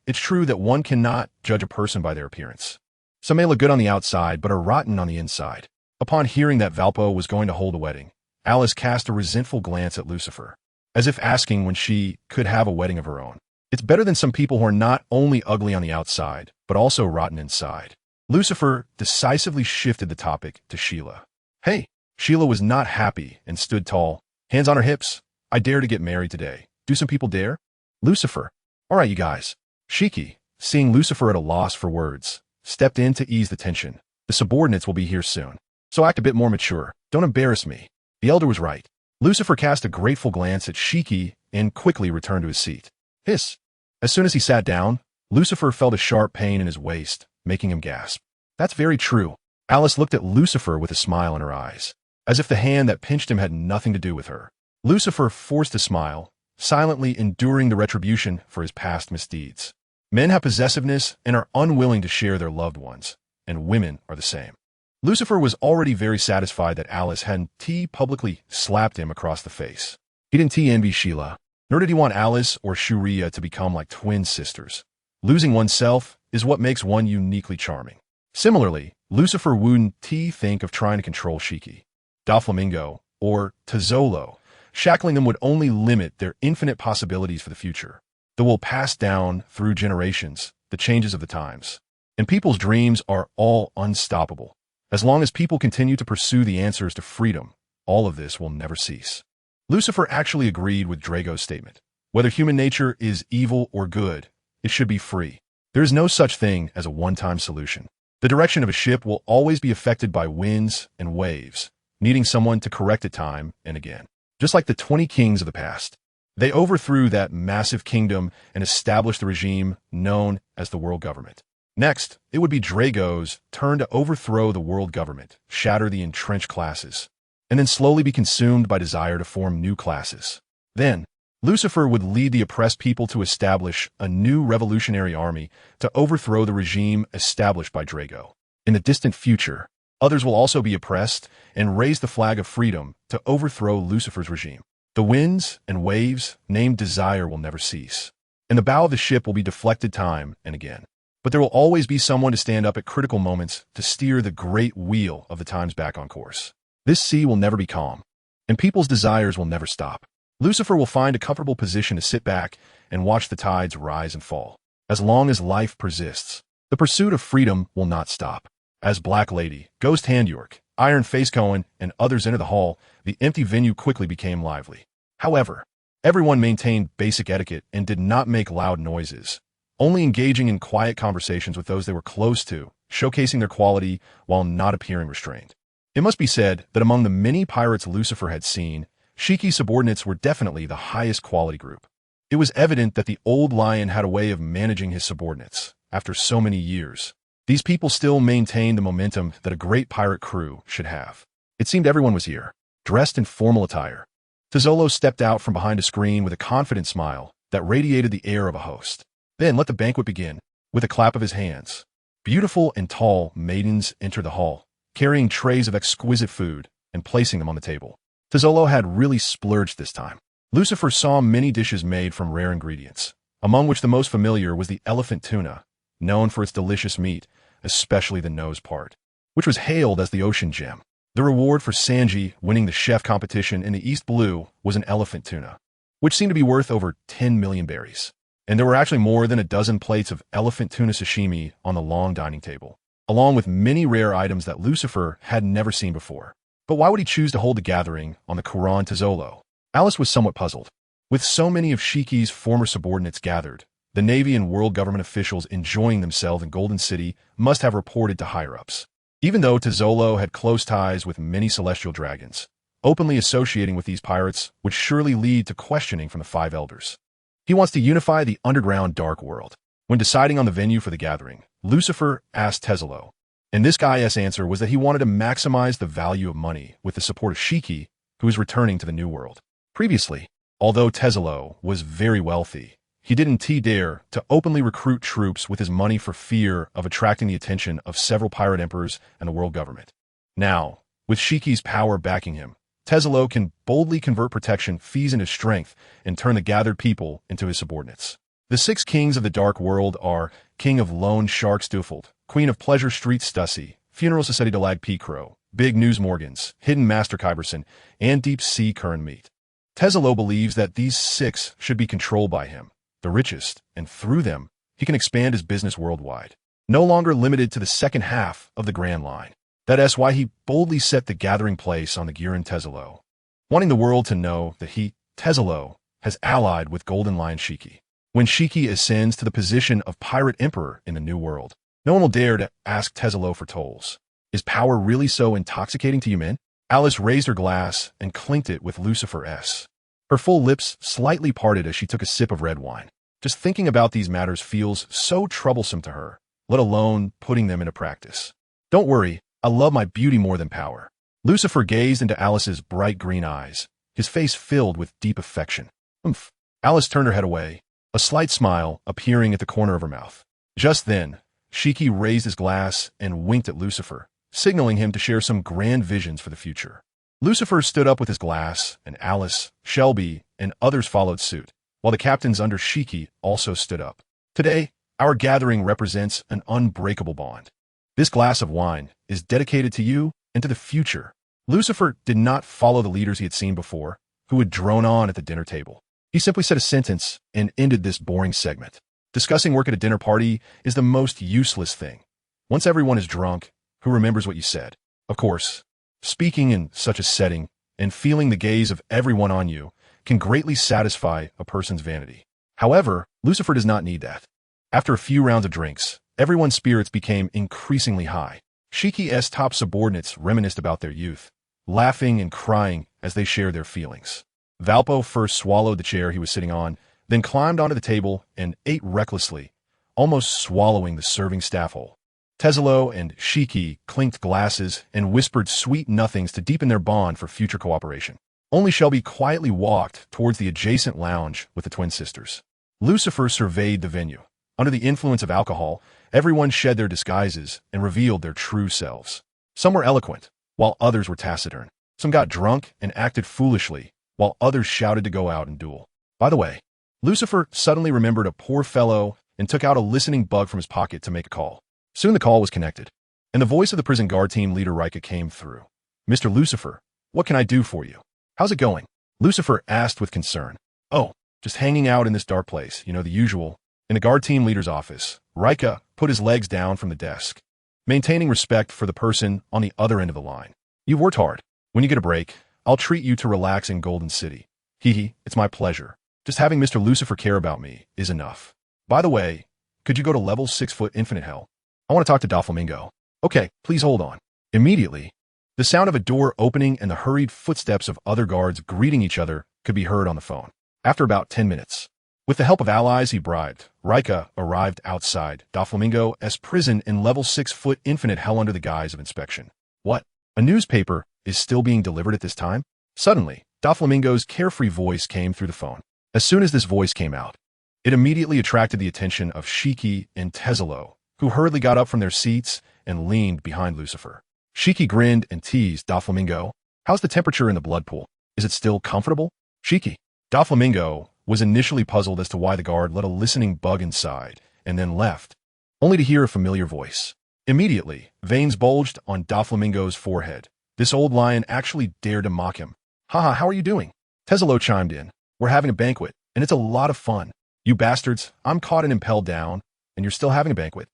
It's true that one cannot judge a person by their appearance. Some may look good on the outside, but are rotten on the inside. Upon hearing that Valpo was going to hold a wedding, Alice cast a resentful glance at Lucifer, as if asking when she could have a wedding of her own. It's better than some people who are not only ugly on the outside, but also rotten inside. Lucifer decisively shifted the topic to Sheila. Hey, Sheila was not happy and stood tall, hands on her hips. I dare to get married today. Do some people dare? Lucifer. All right, you guys. Shiki, seeing Lucifer at a loss for words, stepped in to ease the tension. The subordinates will be here soon, so act a bit more mature. Don't embarrass me. The elder was right. Lucifer cast a grateful glance at Shiki and quickly returned to his seat. Hiss. As soon as he sat down, Lucifer felt a sharp pain in his waist, making him gasp. That's very true. Alice looked at Lucifer with a smile in her eyes, as if the hand that pinched him had nothing to do with her. Lucifer forced a smile, silently enduring the retribution for his past misdeeds. Men have possessiveness and are unwilling to share their loved ones, and women are the same. Lucifer was already very satisfied that Alice hadn't publicly slapped him across the face. He didn't envy Sheila, nor did he want Alice or Shuria to become like twin sisters. Losing oneself is what makes one uniquely charming. Similarly, Lucifer wouldn't think of trying to control Shiki, Doflamingo, or Tazolo. Shackling them would only limit their infinite possibilities for the future. That will pass down through generations, the changes of the times. And people's dreams are all unstoppable. As long as people continue to pursue the answers to freedom, all of this will never cease. Lucifer actually agreed with Drago's statement. Whether human nature is evil or good, it should be free. There is no such thing as a one-time solution. The direction of a ship will always be affected by winds and waves, needing someone to correct it time and again. Just like the 20 kings of the past, they overthrew that massive kingdom and established the regime known as the world government. Next, it would be Drago's turn to overthrow the world government, shatter the entrenched classes, and then slowly be consumed by desire to form new classes. Then, Lucifer would lead the oppressed people to establish a new revolutionary army to overthrow the regime established by Drago. In the distant future, others will also be oppressed and raise the flag of freedom to overthrow Lucifer's regime. The winds and waves named desire will never cease, and the bow of the ship will be deflected time and again. But there will always be someone to stand up at critical moments to steer the great wheel of the times back on course. This sea will never be calm, and people's desires will never stop. Lucifer will find a comfortable position to sit back and watch the tides rise and fall. As long as life persists, the pursuit of freedom will not stop. As Black Lady, Ghost Handyork, Iron Face Cohen, and others entered the hall, the empty venue quickly became lively. However, everyone maintained basic etiquette and did not make loud noises, only engaging in quiet conversations with those they were close to, showcasing their quality while not appearing restrained. It must be said that among the many pirates Lucifer had seen, Shiki's subordinates were definitely the highest quality group. It was evident that the old lion had a way of managing his subordinates. After so many years, these people still maintained the momentum that a great pirate crew should have. It seemed everyone was here, dressed in formal attire. Tazolo stepped out from behind a screen with a confident smile that radiated the air of a host. Then let the banquet begin, with a clap of his hands. Beautiful and tall maidens entered the hall, carrying trays of exquisite food and placing them on the table. Tazolo had really splurged this time. Lucifer saw many dishes made from rare ingredients, among which the most familiar was the elephant tuna, known for its delicious meat, especially the nose part, which was hailed as the ocean gem. The reward for Sanji winning the chef competition in the East Blue was an elephant tuna, which seemed to be worth over 10 million berries. And there were actually more than a dozen plates of elephant tuna sashimi on the long dining table. along with many rare items that Lucifer had never seen before. But why would he choose to hold the gathering on the Quran Tazolo? Alice was somewhat puzzled. With so many of Shiki's former subordinates gathered, the Navy and world government officials enjoying themselves in Golden City must have reported to higher-ups. Even though Tazolo had close ties with many celestial dragons, openly associating with these pirates would surely lead to questioning from the five elders. He wants to unify the underground dark world. When deciding on the venue for the gathering, Lucifer asked Tazolo, and this guy's answer was that he wanted to maximize the value of money with the support of Shiki, who is returning to the New World. Previously, although Tazolo was very wealthy, he didn't dare to openly recruit troops with his money for fear of attracting the attention of several pirate emperors and the world government. Now, with Shiki's power backing him, Tazolo can boldly convert protection fees into strength and turn the gathered people into his subordinates. The 6 kings of the dark world are King of Lone Shark Stufeld, Queen of Pleasure Street Stussy, Funeral Society Delag P. Crow, Big News Morgans, Hidden Master Kyberson, and Deep Sea Current Meat. Tazolo believes that these 6 should be controlled by him, the richest, and through them, he can expand his business worldwide. No longer limited to the second half of the Grand Line. That's why he boldly set the gathering place on the Giran Tazolo, wanting the world to know that he, Tazolo, has allied with Golden Lion Shiki. When Shiki ascends to the position of Pirate Emperor in the New World, no one will dare to ask Tazolo for tolls. Is power really so intoxicating to you men? Alice raised her glass and clinked it with Lucifer S. Her full lips slightly parted as she took a sip of red wine. Just thinking about these matters feels so troublesome to her, let alone putting them into practice. Don't worry, I love my beauty more than power. Lucifer gazed into Alice's bright green eyes, his face filled with deep affection. Oomph. Alice turned her head away, a slight smile appearing at the corner of her mouth. Just then, Shiki raised his glass and winked at Lucifer, signaling him to share some grand visions for the future. Lucifer stood up with his glass, and Alice, Shelby, and others followed suit, while the captains under Shiki also stood up. Today, our gathering represents an unbreakable bond. This glass of wine is dedicated to you and to the future. Lucifer did not follow the leaders he had seen before, who would drone on at the dinner table. He simply said a sentence and ended this boring segment. Discussing work at a dinner party is the most useless thing. Once everyone is drunk, who remembers what you said? Of course, speaking in such a setting and feeling the gaze of everyone on you can greatly satisfy a person's vanity. However, Lucifer does not need that. After a few rounds of drinks, everyone's spirits became increasingly high. Shiki's top subordinates reminisced about their youth, laughing and crying as they shared their feelings. Valpo first swallowed the chair he was sitting on, then climbed onto the table and ate recklessly, almost swallowing the serving staff hole. Tazolo and Shiki clinked glasses and whispered sweet nothings to deepen their bond for future cooperation. Only Shelby quietly walked towards the adjacent lounge with the twin sisters. Lucifer surveyed the venue. Under the influence of alcohol, everyone shed their disguises and revealed their true selves. Some were eloquent, while others were taciturn. Some got drunk and acted foolishly, while others shouted to go out and duel. By the way, Lucifer suddenly remembered a poor fellow and took out a listening bug from his pocket to make a call. Soon the call was connected, and the voice of the prison guard team leader Rika came through. "Mr. Lucifer, what can I do for you? How's it going?" Lucifer asked with concern. "Oh, just hanging out in this dark place, the usual." In the guard team leader's office, Rika put his legs down from the desk, maintaining respect for the person on the other end of the line. "You've worked hard. When you get a break, I'll treat you to relax in Golden City. Hee, it's my pleasure. Just having Mr. Lucifer care about me is enough. By the way, could you go to level 6-foot infinite hell? I want to talk to Doflamingo." "Okay, please hold on." Immediately, the sound of a door opening and the hurried footsteps of other guards greeting each other could be heard on the phone. After about 10 minutes, with the help of allies he bribed, Rika arrived outside Doflamingo's prison in level 6-foot infinite hell under the guise of inspection. "What? A newspaper is still being delivered at this time?" Suddenly, Doflamingo's carefree voice came through the phone. As soon as this voice came out, it immediately attracted the attention of Shiki and Tazolo, who hurriedly got up from their seats and leaned behind Lucifer. Shiki grinned and teased Doflamingo. "How's the temperature in the blood pool? Is it still comfortable?" "Shiki." Doflamingo was initially puzzled as to why the guard let a listening bug inside and then left, only to hear a familiar voice. Immediately, veins bulged on Doflamingo's forehead. This old lion actually dared to mock him. "Haha, how are you doing?" Tazolo chimed in. "We're having a banquet, and it's a lot of fun. You bastards, I'm caught and impelled down, and you're still having a banquet.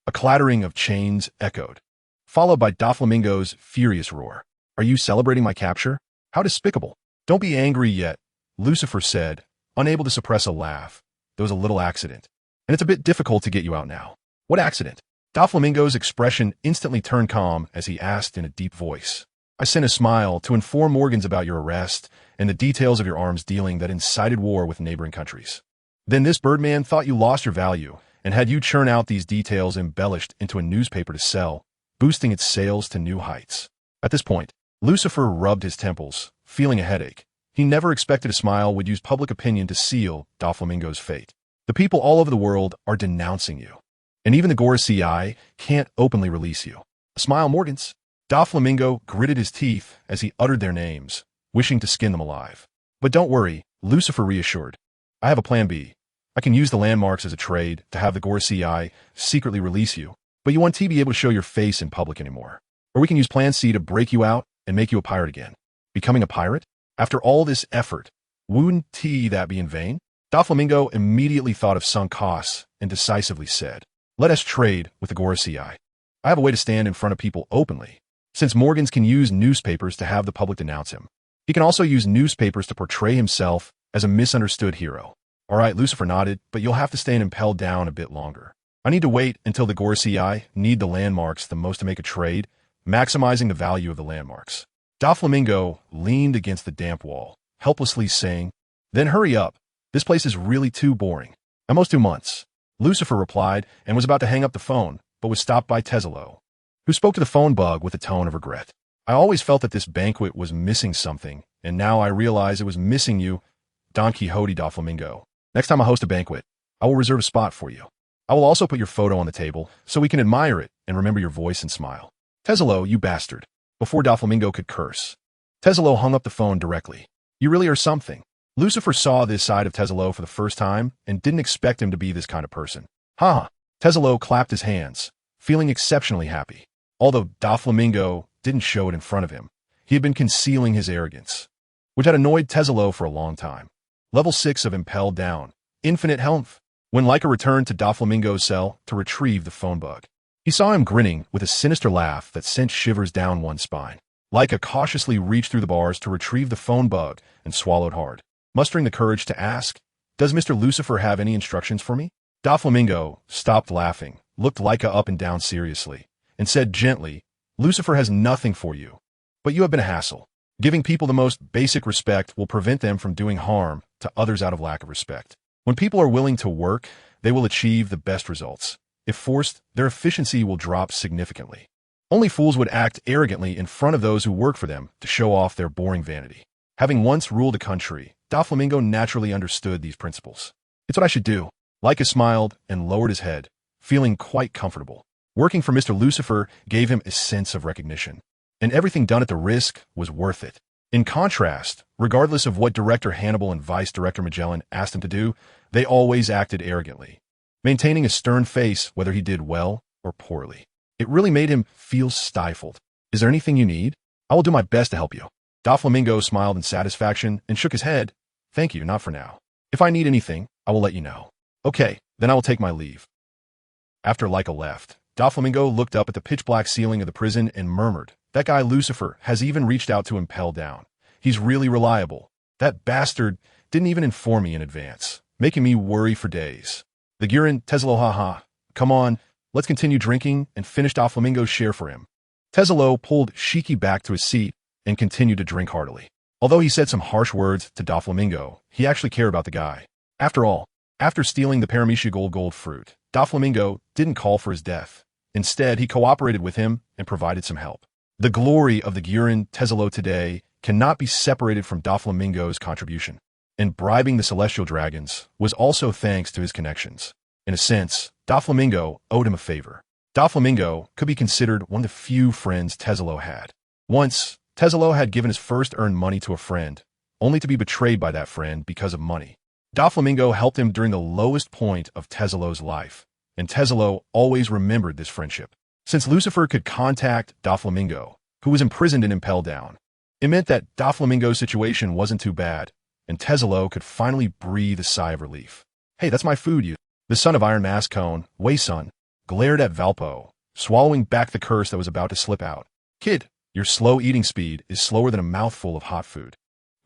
A clattering of chains echoed, followed by Doflamingo's furious roar. Are you celebrating my capture? How despicable. Don't be angry yet, Lucifer said, unable to suppress a laugh. There was a little accident, and it's a bit difficult to get you out now. What accident? Doflamingo's expression instantly turned calm as he asked in a deep voice. I sent a smile to inform Morgans about your arrest and the details of your arms dealing that incited war with neighboring countries. Then this Birdman thought you lost your value and had you churn out these details embellished into a newspaper to sell, boosting its sales to new heights. At this point, Lucifer rubbed his temples, feeling a headache. He never expected a smile would use public opinion to seal Doflamingo's fate. The people all over the world are denouncing you, and even the Gora CI can't openly release you. A smile, Morgans. Doflamingo gritted his teeth as he uttered their names, wishing to skin them alive. But don't worry, Lucifer reassured. I have a plan B. I can use the landmarks as a trade to have the Gora CI secretly release you, but you won't be able to show your face in public anymore. Or we can use plan C to break you out and make you a pirate again. Becoming a pirate? After all this effort, wouldn't that be in vain? Doflamingo immediately thought of sunk costs and decisively said, let us trade with the Gora CI. I have a way to stand in front of people openly. Since Morgans can use newspapers to have the public denounce him, he can also use newspapers to portray himself as a misunderstood hero. All right, Lucifer nodded, but you'll have to stay impelled down a bit longer. I need to wait until the Gora CI need the landmarks the most to make a trade, maximizing the value of the landmarks. Doflamingo leaned against the damp wall, helplessly saying, then hurry up. This place is really too boring. Almost 2 months. Lucifer replied and was about to hang up the phone, but was stopped by Tezelo, who spoke to the phone bug with a tone of regret. I always felt that this banquet was missing something, and now I realize it was missing you, Don Quixote Doflamingo. Next time I host a banquet, I will reserve a spot for you. I will also put your photo on the table so we can admire it and remember your voice and smile. Tezelo, you bastard. Before Doflamingo could curse, Tezelo hung up the phone directly. You really are something. Lucifer saw this side of Tezelo for the first time and didn't expect him to be this kind of person. Ha! Tezelo clapped his hands, feeling exceptionally happy. Although Doflamingo didn't show it in front of him, he had been concealing his arrogance, which had annoyed Tezelo for a long time. Level 6 of Impelled Down. Infinite Health. When Leica returned to Doflamingo's cell to retrieve the phone bug, he saw him grinning with a sinister laugh that sent shivers down one's spine. Leica cautiously reached through the bars to retrieve the phone bug and swallowed hard, mustering the courage to ask, does Mr. Lucifer have any instructions for me? Doflamingo stopped laughing, looked Leica up and down seriously, and said gently, Lucifer has nothing for you, but you have been a hassle. Giving people the most basic respect will prevent them from doing harm to others out of lack of respect. When people are willing to work, they will achieve the best results. If forced, their efficiency will drop significantly. Only fools would act arrogantly in front of those who work for them to show off their boring vanity. Having once ruled a country, Doflamingo naturally understood these principles. It's what I should do. Leica smiled and lowered his head, feeling quite comfortable. Working for Mr. Lucifer gave him a sense of recognition, and everything done at the risk was worth it. In contrast, regardless of what Director Hannibal and Vice Director Magellan asked him to do, they always acted arrogantly, maintaining a stern face whether he did well or poorly. It really made him feel stifled. Is there anything you need? I will do my best to help you. Doflamingo smiled in satisfaction and shook his head. Thank you, not for now. If I need anything, I will let you know. Okay, then I will take my leave. After Leica left, Doflamingo looked up at the pitch-black ceiling of the prison and murmured, that guy Lucifer has even reached out to Impel Down. He's really reliable. That bastard didn't even inform me in advance, making me worry for days. The Gurin, Tezelo, haha. Come on, let's continue drinking and finish Doflamingo's share for him. Tezelo pulled Shiki back to his seat and continued to drink heartily. Although he said some harsh words to Doflamingo, he actually cared about the guy. After all, after stealing the Paramecia gold fruit, Doflamingo didn't call for his death. Instead, he cooperated with him and provided some help. The glory of the Gurin Tezelo today cannot be separated from Doflamingo's contribution, and bribing the celestial dragons was also thanks to his connections. In a sense, Doflamingo owed him a favor. Doflamingo could be considered one of the few friends Tezelo had. Once, Tezelo had given his first earned money to a friend, only to be betrayed by that friend because of money. Doflamingo helped him during the lowest point of Tezelo's life, and Tezelo always remembered this friendship. Since Lucifer could contact Doflamingo, who was imprisoned in Impel Down, it meant that Doflamingo's situation wasn't too bad, and Tezelo could finally breathe a sigh of relief. Hey, that's my food, you. The son of Iron Mask Cone, Wei Sun, glared at Valpo, swallowing back the curse that was about to slip out. Kid, your slow eating speed is slower than a mouthful of hot food.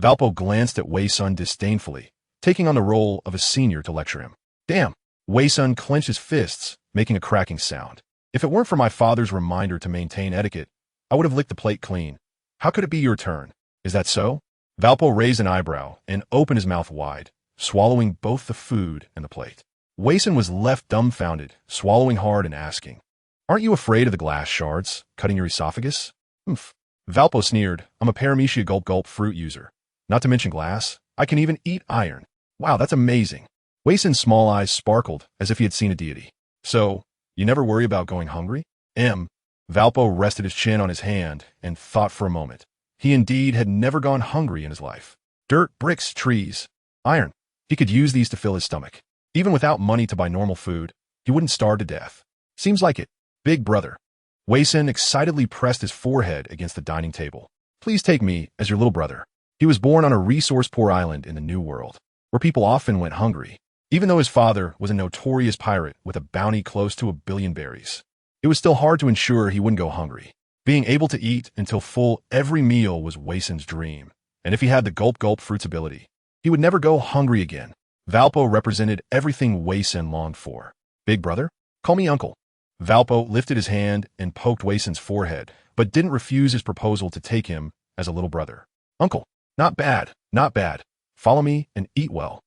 Valpo glanced at Wei-sun disdainfully, taking on the role of a senior to lecture him. Damn! Wei-sun clenched his fists, making a cracking sound. If it weren't for my father's reminder to maintain etiquette, I would have licked the plate clean. How could it be your turn? Is that so? Valpo raised an eyebrow and opened his mouth wide, swallowing both the food and the plate. Wei-sun was left dumbfounded, swallowing hard and asking, Aren't you afraid of the glass shards, cutting your esophagus? Humph. Valpo sneered, I'm a paramecia gulp-gulp fruit user. Not to mention glass, I can even eat iron. Wow, that's amazing. Wei-sun's small eyes sparkled as if he had seen a deity. So, you never worry about going hungry? Valpo rested his chin on his hand and thought for a moment. He indeed had never gone hungry in his life. Dirt, bricks, trees, iron. He could use these to fill his stomach. Even without money to buy normal food, he wouldn't starve to death. Seems like it. Big brother. Wei-sun excitedly pressed his forehead against the dining table. Please take me as your little brother. He was born on a resource-poor island in the New World, where people often went hungry, even though his father was a notorious pirate with a bounty close to 1 billion berries. It was still hard to ensure he wouldn't go hungry. Being able to eat until full every meal was Wei-sun's dream, and if he had the gulp-gulp fruit's ability, he would never go hungry again. Valpo represented everything Wei-sun longed for. Big brother? Call me uncle. Valpo lifted his hand and poked Wei-sun's forehead, but didn't refuse his proposal to take him as a little brother. Uncle, not bad, not bad. Follow me and eat well.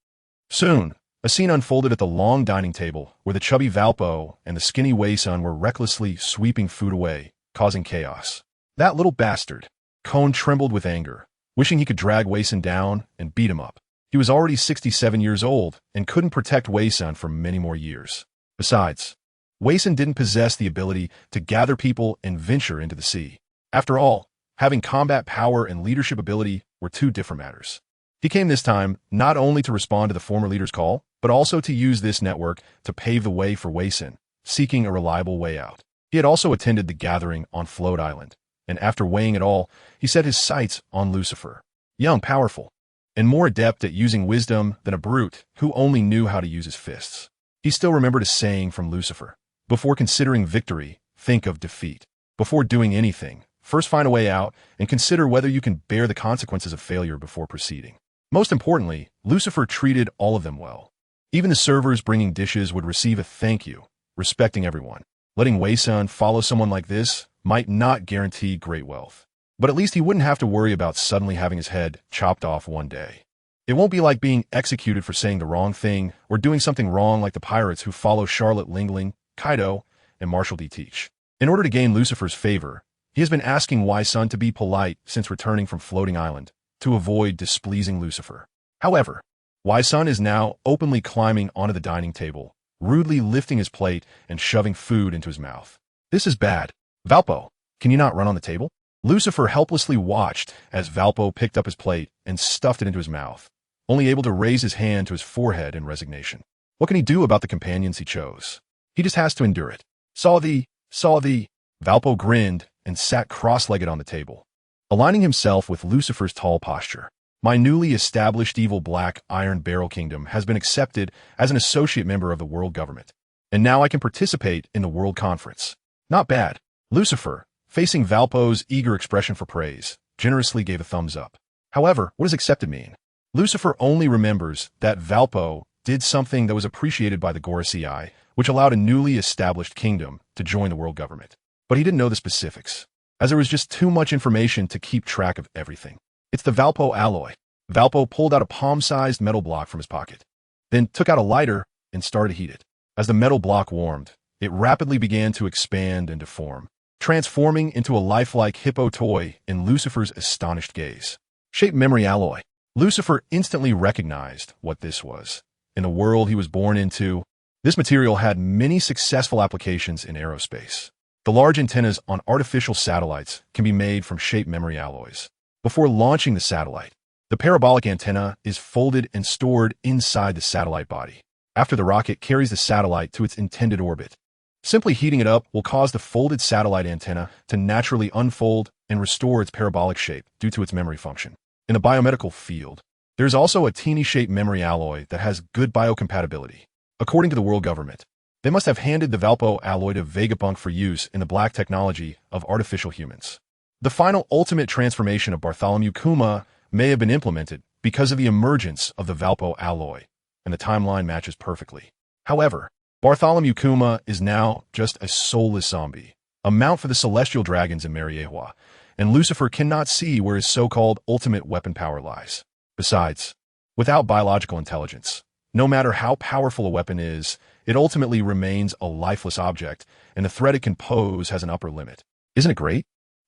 Soon, a scene unfolded at the long dining table where the chubby Valpo and the skinny Wei-sun were recklessly sweeping food away, causing chaos. That little bastard. Cone trembled with anger, wishing he could drag Wei-sun down and beat him up. He was already 67 years old and couldn't protect Wei-sun for many more years. Besides, Wei-sun didn't possess the ability to gather people and venture into the sea. After all, having combat power and leadership ability were two different matters. He came this time not only to respond to the former leader's call, but also to use this network to pave the way for Wei-sun, seeking a reliable way out. He had also attended the gathering on Float Island, and after weighing it all, he set his sights on Lucifer. Young, powerful, and more adept at using wisdom than a brute who only knew how to use his fists. He still remembered a saying from Lucifer. Before considering victory, think of defeat. Before doing anything, first find a way out and consider whether you can bear the consequences of failure before proceeding. Most importantly, Lucifer treated all of them well. Even the servers bringing dishes would receive a thank you, respecting everyone. Letting Wei-sun follow someone like this might not guarantee great wealth, but at least he wouldn't have to worry about suddenly having his head chopped off one day. It won't be like being executed for saying the wrong thing or doing something wrong like the pirates who follow Charlotte Lingling, Kaido, and Marshall D. Teach. In order to gain Lucifer's favor, he has been asking Wei-sun to be polite since returning from Floating Island, to avoid displeasing Lucifer. However, Wei-sun is now openly climbing onto the dining table, rudely lifting his plate and shoving food into his mouth. This is bad. Valpo, can you not run on the table? Lucifer helplessly watched as Valpo picked up his plate and stuffed it into his mouth, only able to raise his hand to his forehead in resignation. What can he do about the companions he chose? He just has to endure it. Saw thee. Valpo grinned and sat cross-legged on the table, aligning himself with Lucifer's tall posture. My newly established evil black iron barrel kingdom has been accepted as an associate member of the world government, and now I can participate in the world conference. Not bad. Lucifer, facing Valpo's eager expression for praise, generously gave a thumbs up. However, what does accepted mean? Lucifer only remembers that Valpo did something that was appreciated by the Gorosei, which allowed a newly established kingdom to join the world government. But he didn't know the specifics, as there was just too much information to keep track of everything. It's the Valpo alloy. Valpo pulled out a palm-sized metal block from his pocket, then took out a lighter and started to heat it. As the metal block warmed, it rapidly began to expand and deform, transforming into a lifelike hippo toy in Lucifer's astonished gaze. Shape memory alloy. Lucifer instantly recognized what this was. In the world he was born into, this material had many successful applications in aerospace. The large antennas on artificial satellites can be made from shape memory alloys. Before launching the satellite, the parabolic antenna is folded and stored inside the satellite body. After the rocket carries the satellite to its intended orbit, simply heating it up will cause the folded satellite antenna to naturally unfold and restore its parabolic shape due to its memory function. In the biomedical field, there's also a teeny-shaped memory alloy that has good biocompatibility. According to the world government, They must have handed the Valpo alloy to Vegapunk for use in the black technology of artificial humans. The final ultimate transformation of Bartholomew Kuma may have been implemented because of the emergence of the Valpo alloy, and the timeline matches perfectly. However, Bartholomew Kuma is now just a soulless zombie, a mount for the celestial dragons in Mariewa, and Lucifer cannot see where his so-called ultimate weapon power lies. Besides, without biological intelligence, no matter how powerful a weapon is, it ultimately remains a lifeless object, and the threat it can pose has an upper limit. Isn't it great?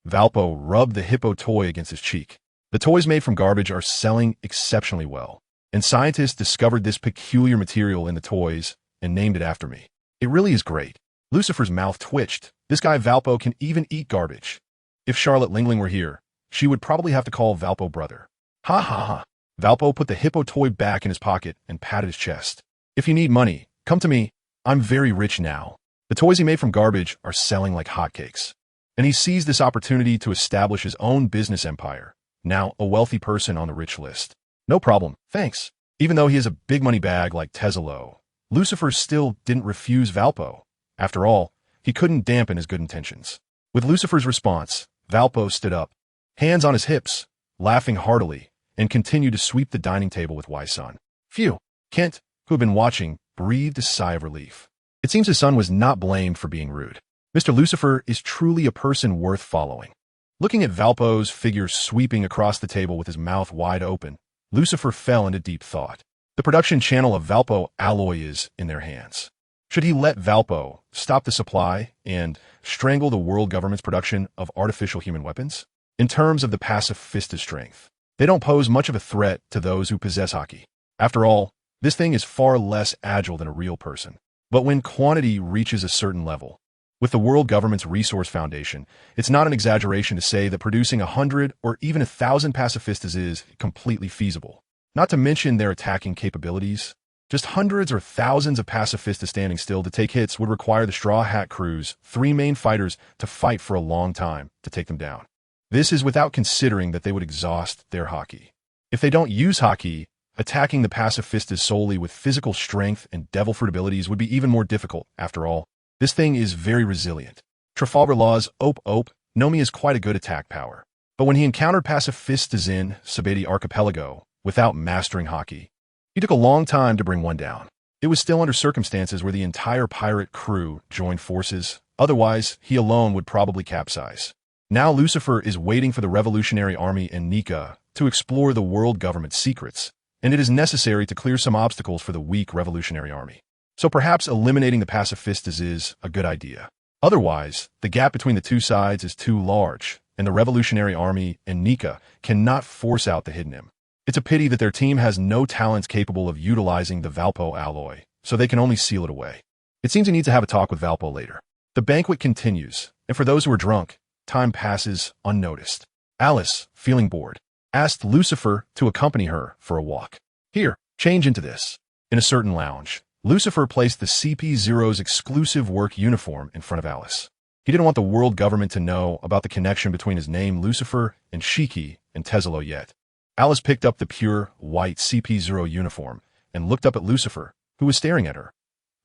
Valpo rubbed the hippo toy against his cheek. The toys made from garbage are selling exceptionally well, and scientists discovered this peculiar material in the toys and named it after me. It really is great. Lucifer's mouth twitched. This guy Valpo can even eat garbage. If Charlotte Lingling were here, she would probably have to call Valpo brother. Ha ha ha. Valpo put the hippo toy back in his pocket and patted his chest. If you need money, come to me. I'm very rich now. The toys he made from garbage are selling like hotcakes. And he seized this opportunity to establish his own business empire, now a wealthy person on the rich list. No problem, thanks. Even though he has a big money bag like Tesalo, Lucifer still didn't refuse Valpo. After all, he couldn't dampen his good intentions. With Lucifer's response, Valpo stood up, hands on his hips, laughing heartily, and continued to sweep the dining table with Wai-san. Phew. Kent, who had been watching, breathed a sigh of relief. It seems his son was not blamed for being rude. Mr. Lucifer is truly a person worth following. Looking at Valpo's figure sweeping across the table with his mouth wide open, Lucifer fell into deep thought. The production channel of Valpo alloy is in their hands. Should he let Valpo stop the supply and strangle the world government's production of artificial human weapons? In terms of the pacifist strength, they don't pose much of a threat to those who possess hockey. After all, this thing is far less agile than a real person. But when quantity reaches a certain level, with the world government's resource foundation, it's not an exaggeration to say that producing 100 or even 1,000 pacifistas is completely feasible. Not to mention their attacking capabilities. Just hundreds or thousands of pacifistas standing still to take hits would require the Straw Hat Crew's 3 main fighters to fight for a long time to take them down. This is without considering that they would exhaust their hockey. If they don't use hockey, attacking the pacifistas solely with physical strength and devil fruit abilities would be even more difficult. After all, this thing is very resilient. Trafalgar Law's Ope Nomi is quite a good attack power. But when he encountered pacifistas in Sabeti Archipelago without mastering hockey, he took a long time to bring one down. It was still under circumstances where the entire pirate crew joined forces. Otherwise, he alone would probably capsize. Now Lucifer is waiting for the Revolutionary Army in Nika to explore the world government's secrets, and it is necessary to clear some obstacles for the weak Revolutionary Army. So perhaps eliminating the pacifistas is a good idea. Otherwise, the gap between the two sides is too large, and the Revolutionary Army and Nika cannot force out the hidden him. It's a pity that their team has no talents capable of utilizing the Valpo alloy, so they can only seal it away. It seems he needs to have a talk with Valpo later. The banquet continues, and for those who are drunk, time passes unnoticed. Alice, feeling bored, asked Lucifer to accompany her for a walk. Here, change into this. In a certain lounge, Lucifer placed the CP0's exclusive work uniform in front of Alice. He didn't want the world government to know about the connection between his name Lucifer and Shiki and Tesalo yet. Alice picked up the pure, white CP0 uniform and looked up at Lucifer, who was staring at her.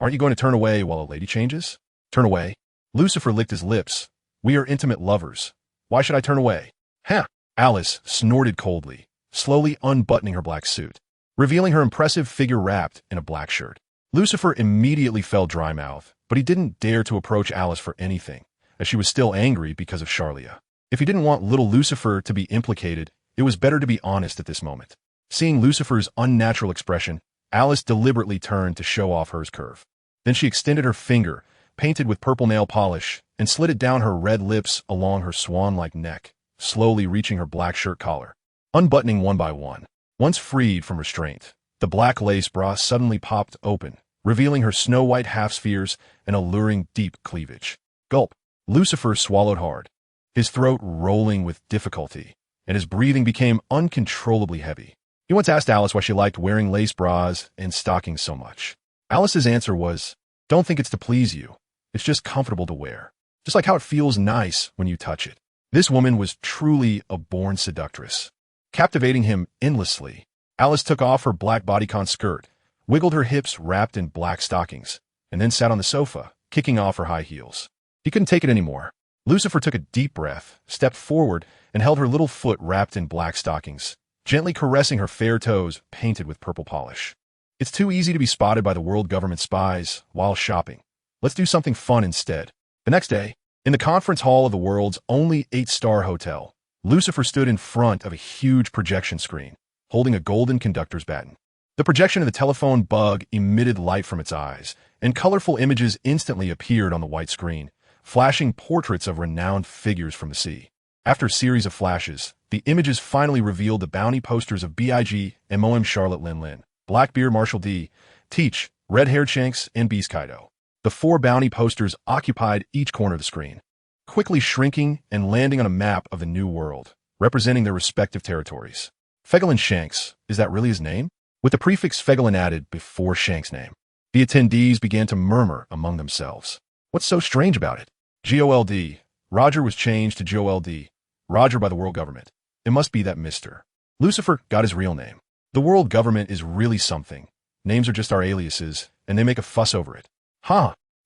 Aren't you going to turn away while a lady changes? Turn away? Lucifer licked his lips. We are intimate lovers. Why should I turn away? Ha! Alice snorted coldly, slowly unbuttoning her black suit, revealing her impressive figure wrapped in a black shirt. Lucifer immediately fell dry-mouthed, but he didn't dare to approach Alice for anything, as she was still angry because of Charlia. If he didn't want little Lucifer to be implicated, it was better to be honest at this moment. Seeing Lucifer's unnatural expression, Alice deliberately turned to show off hers curve. Then she extended her finger, painted with purple nail polish, and slid it down her red lips along her swan-like neck, slowly reaching her black shirt collar. Unbuttoning one by one, once freed from restraint, the black lace bra suddenly popped open, revealing her snow-white half-spheres and alluring deep cleavage. Gulp. Lucifer swallowed hard, his throat rolling with difficulty, and his breathing became uncontrollably heavy. He once asked Alice why she liked wearing lace bras and stockings so much. Alice's answer was, "Don't think it's to please you. It's just comfortable to wear. Just like how it feels nice when you touch it." This woman was truly a born seductress. Captivating him endlessly, Alice took off her black bodycon skirt, wiggled her hips wrapped in black stockings, and then sat on the sofa, kicking off her high heels. He couldn't take it anymore. Lucifer took a deep breath, stepped forward, and held her little foot wrapped in black stockings, gently caressing her fair toes painted with purple polish. It's too easy to be spotted by the world government spies while shopping. Let's do something fun instead. The next day, in the conference hall of the world's only 8-star hotel, Lucifer stood in front of a huge projection screen, holding a golden conductor's baton. The projection of the telephone bug emitted light from its eyes, and colorful images instantly appeared on the white screen, flashing portraits of renowned figures from the sea. After a series of flashes, the images finally revealed the bounty posters of B.I.G., M.O.M. Charlotte Lin, Blackbeard Marshall D., Teach, Red-Haired Shanks, and Beast Kaido. The 4 bounty posters occupied each corner of the screen, quickly shrinking and landing on a map of the New World, representing their respective territories. Fegelin Shanks, is that really his name? With the prefix Fegelin added before Shanks' name, the attendees began to murmur among themselves. What's so strange about it? G-O-L-D. Roger was changed to Joe-L-D. Roger by the world government. It must be that Mr. Lucifer got his real name. The world government is really something. Names are just our aliases, and they make a fuss over it.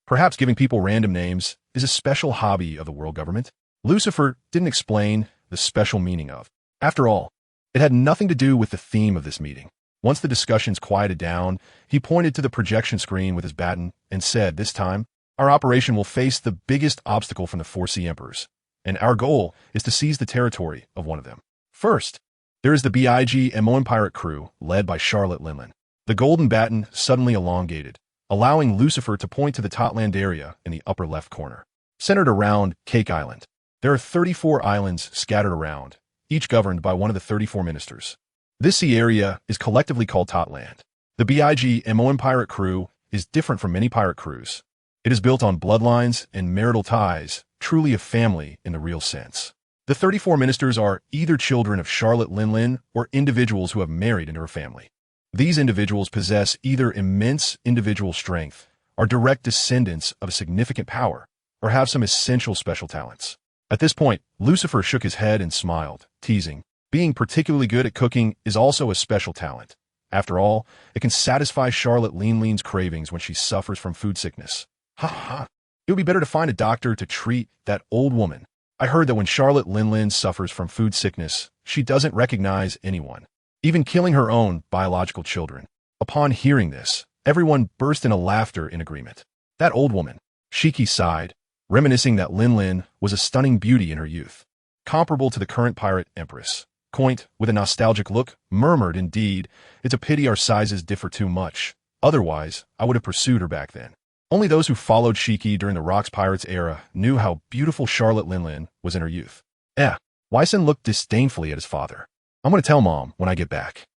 Perhaps giving people random names is a special hobby of the world government. Lucifer didn't explain the special meaning of. After all, it had nothing to do with the theme of this meeting. Once the discussions quieted down, he pointed to the projection screen with his baton and said, "This time, our operation will face the biggest obstacle from the 4 Sea Emperors, and our goal is to seize the territory of one of them. First, there is the B.I.G. M.O.M. pirate crew, led by Charlotte Lin. The golden baton suddenly elongated, allowing Lucifer to point to the Totland area in the upper left corner. Centered around Cake Island, there are 34 islands scattered around, each governed by one of the 34 ministers. This sea area is collectively called Totland. The B.I.G. M.O.M. pirate crew is different from many pirate crews. It is built on bloodlines and marital ties, truly a family in the real sense. The 34 ministers are either children of Charlotte Lin or individuals who have married into her family. These individuals possess either immense individual strength, are direct descendants of a significant power, or have some essential special talents. At this point, Lucifer shook his head and smiled, teasing. Being particularly good at cooking is also a special talent. After all, it can satisfy Charlotte Lin's cravings when she suffers from food sickness. It would be better to find a doctor to treat that old woman. I heard that when Charlotte Lin suffers from food sickness, she doesn't recognize anyone, even killing her own biological children. Upon hearing this, everyone burst into laughter in agreement. That old woman. Shiki sighed, reminiscing that Lin was a stunning beauty in her youth, comparable to the current pirate empress. Coint, with a nostalgic look, murmured, "Indeed, it's a pity our sizes differ too much. Otherwise, I would have pursued her back then." Only those who followed Shiki during the Rocks Pirates era knew how beautiful Charlotte Lin was in her youth. Wyson looked disdainfully at his father. "I'm going to tell Mom when I get back."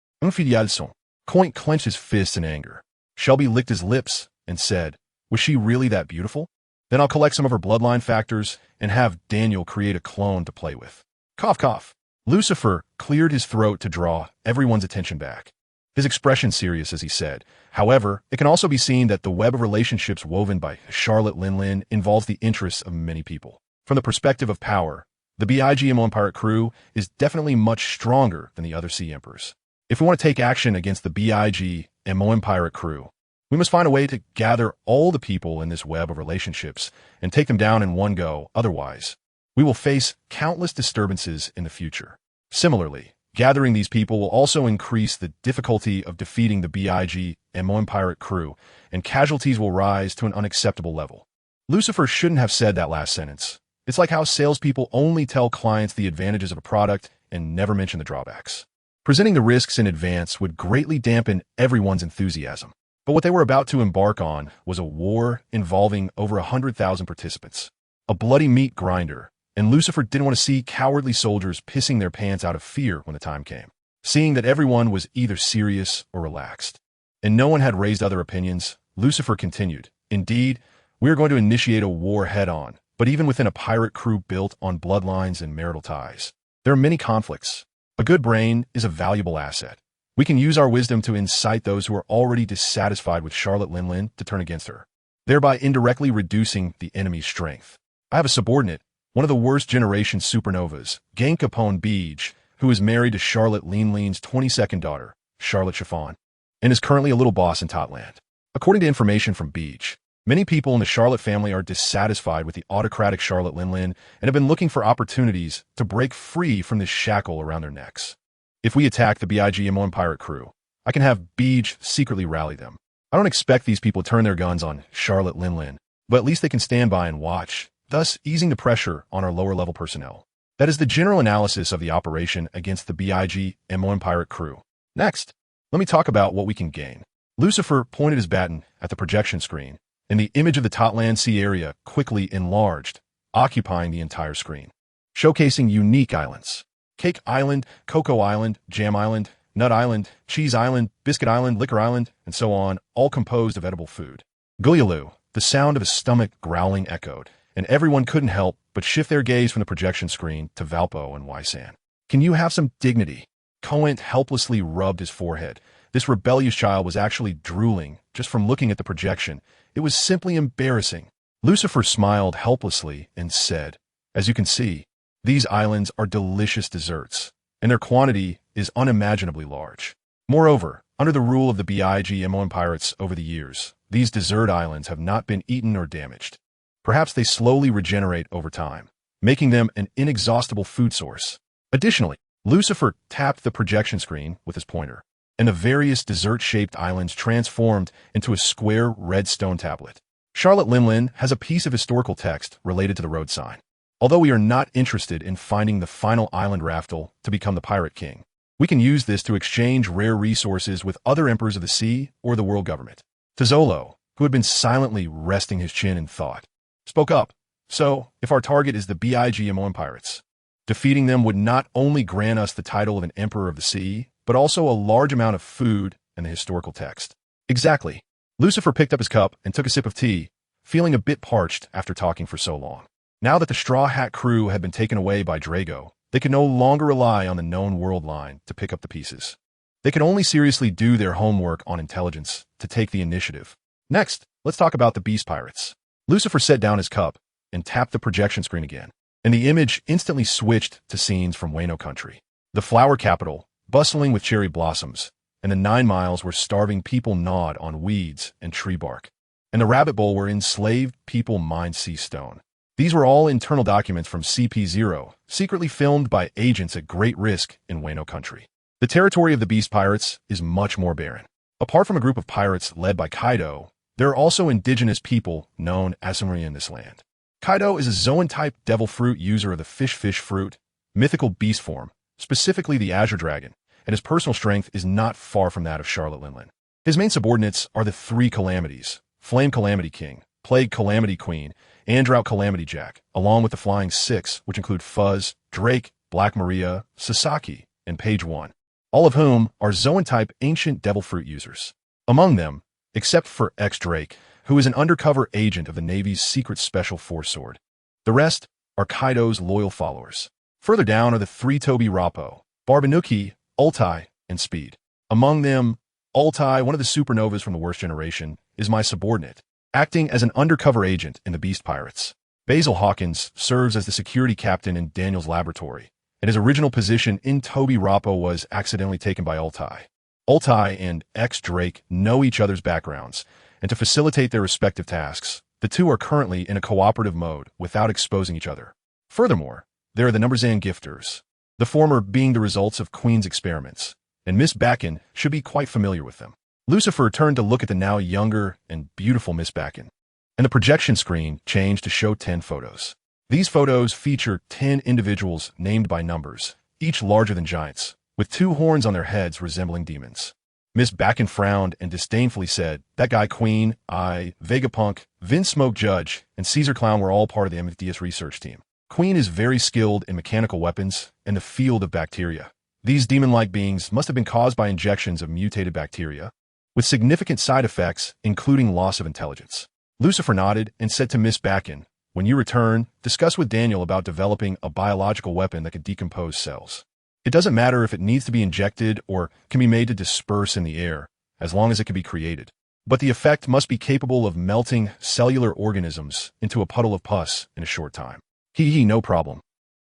Coint clenched his fists in anger. Shelby licked his lips and said, "Was she really that beautiful? Then I'll collect some of her bloodline factors and have Daniel create a clone to play with." Cough, cough. Lucifer cleared his throat to draw everyone's attention back. His expression serious as he said, "However, it can also be seen that the web of relationships woven by Charlotte Lin involves the interests of many people. From the perspective of power, the B.I.G. M.O.M. pirate crew is definitely much stronger than the other Sea Emperors. If we want to take action against the B.I.G. M.O.M. pirate crew, we must find a way to gather all the people in this web of relationships and take them down in one go. Otherwise, we will face countless disturbances in the future. Similarly, gathering these people will also increase the difficulty of defeating the B.I.G. M.O.M. pirate crew, and casualties will rise to an unacceptable level." Lucifer shouldn't have said that last sentence. It's like how salespeople only tell clients the advantages of a product and never mention the drawbacks. Presenting the risks in advance would greatly dampen everyone's enthusiasm. But what they were about to embark on was a war involving over 100,000 participants. A bloody meat grinder, and Lucifer didn't want to see cowardly soldiers pissing their pants out of fear when the time came. Seeing that everyone was either serious or relaxed, and no one had raised other opinions, Lucifer continued, "Indeed, we are going to initiate a war head-on, but even within a pirate crew built on bloodlines and marital ties, there are many conflicts. A good brain is a valuable asset. We can use our wisdom to incite those who are already dissatisfied with Charlotte Lin to turn against her, thereby indirectly reducing the enemy's strength. I have a subordinate, one of the worst generation supernovas, Gang Capone Beej, who is married to Charlotte Lin's 22nd daughter, Charlotte Chiffon, and is currently a little boss in Totland. According to information from Beej, Many people in the Charlotte family are dissatisfied with the autocratic Charlotte Linlin and have been looking for opportunities to break free from this shackle around their necks. If we attack the BIGMON pirate crew, I can have Beej secretly rally them. I don't expect these people to turn their guns on Charlotte Linlin, but at least they can stand by and watch, thus easing the pressure on our lower-level personnel. That is the general analysis of the operation against the BIGMON pirate crew. Next, let me talk about what we can gain. Lucifer pointed his baton at the projection screen, and the image of the Totland Sea area quickly enlarged, occupying the entire screen, showcasing unique islands. Cake Island, Cocoa Island, Jam Island, Nut Island, Cheese Island, Biscuit Island, Liquor Island, and so on, all composed of edible food. Gulyalu, the sound of his stomach growling echoed, and everyone couldn't help but shift their gaze from the projection screen to Valpo and Wysan. Can you have some dignity? Coent helplessly rubbed his forehead. This rebellious child was actually drooling just from looking at the projection. It was simply embarrassing. Lucifer smiled helplessly and said, "As you can see, these islands are delicious desserts, and their quantity is unimaginably large. Moreover, under the rule of the BIGMON pirates over the years, these desert islands have not been eaten or damaged. Perhaps they slowly regenerate over time, making them an inexhaustible food source." Additionally, Lucifer tapped the projection screen with his pointer, and the various dessert-shaped islands transformed into a square red stone tablet. Charlotte Linlin has a piece of historical text related to the road sign. Although we are not interested in finding the final island raftel to become the pirate king, we can use this to exchange rare resources with other emperors of the sea or the world government. Tizolo, who had been silently resting his chin in thought, spoke up. So, if our target is the BIGMON pirates, defeating them would not only grant us the title of an emperor of the sea, but also a large amount of food and the historical text. Exactly. Lucifer picked up his cup and took a sip of tea, feeling a bit parched after talking for so long. Now that the Straw Hat crew had been taken away by Drago, they could no longer rely on the known world line to pick up the pieces. They could only seriously do their homework on intelligence to take the initiative. Next, let's talk about the Beast Pirates. Lucifer set down his cup and tapped the projection screen again, and the image instantly switched to scenes from Wano country. The flower capital, bustling with cherry blossoms, and the 9 miles where starving people gnawed on weeds and tree bark, and the rabbit bowl where enslaved people mined sea stone. These were all internal documents from CP0, secretly filmed by agents at great risk in Wano country. The territory of the Beast Pirates is much more barren. Apart from a group of pirates led by Kaido, there are also indigenous people known as Sumeri in this land. Kaido is a Zoan-type devil fruit user of the fish fruit, mythical beast form, specifically the Azure Dragon, and his personal strength is not far from that of Charlotte Linlin. His main subordinates are the 3 Calamities: Flame Calamity King, Plague Calamity Queen, and Drought Calamity Jack, along with the Flying 6, which include Fuzz, Drake, Black Maria, Sasaki, and Page 1, all of whom are Zoan-type ancient devil fruit users. Among them, except for X-Drake, who is an undercover agent of the Navy's secret special force sword, the rest are Kaido's loyal followers. Further down are the 3 Tobi Rappo, Barbanuki, Ultai, and Speed. Among them, Ultai, one of the supernovas from the worst generation, is my subordinate, acting as an undercover agent in the Beast Pirates. Basil Hawkins serves as the security captain in Daniel's laboratory, and his original position in Tobi Rappo was accidentally taken by Ultai. Ultai and X-Drake know each other's backgrounds, and to facilitate their respective tasks, the two are currently in a cooperative mode without exposing each other. Furthermore, there are the Numberzan gifters, the former being the results of Queen's experiments, and Miss Bakken should be quite familiar with them. Lucifer turned to look at the now younger and beautiful Miss Bakken, and the projection screen changed to show 10 photos. These photos feature 10 individuals named by numbers, each larger than giants, with 2 horns on their heads resembling demons. Miss Bakken frowned and disdainfully said, "That guy Queen, I, Vegapunk, Vince Smoke Judge, and Caesar Clown were all part of the MFDS research team. Queen is very skilled in mechanical weapons and the field of bacteria. These demon-like beings must have been caused by injections of mutated bacteria, with significant side effects, including loss of intelligence." Lucifer nodded and said to Miss Bakken, "When you return, discuss with Daniel about developing a biological weapon that could decompose cells. It doesn't matter if it needs to be injected or can be made to disperse in the air, as long as it can be created. But the effect must be capable of melting cellular organisms into a puddle of pus in a short time." No problem."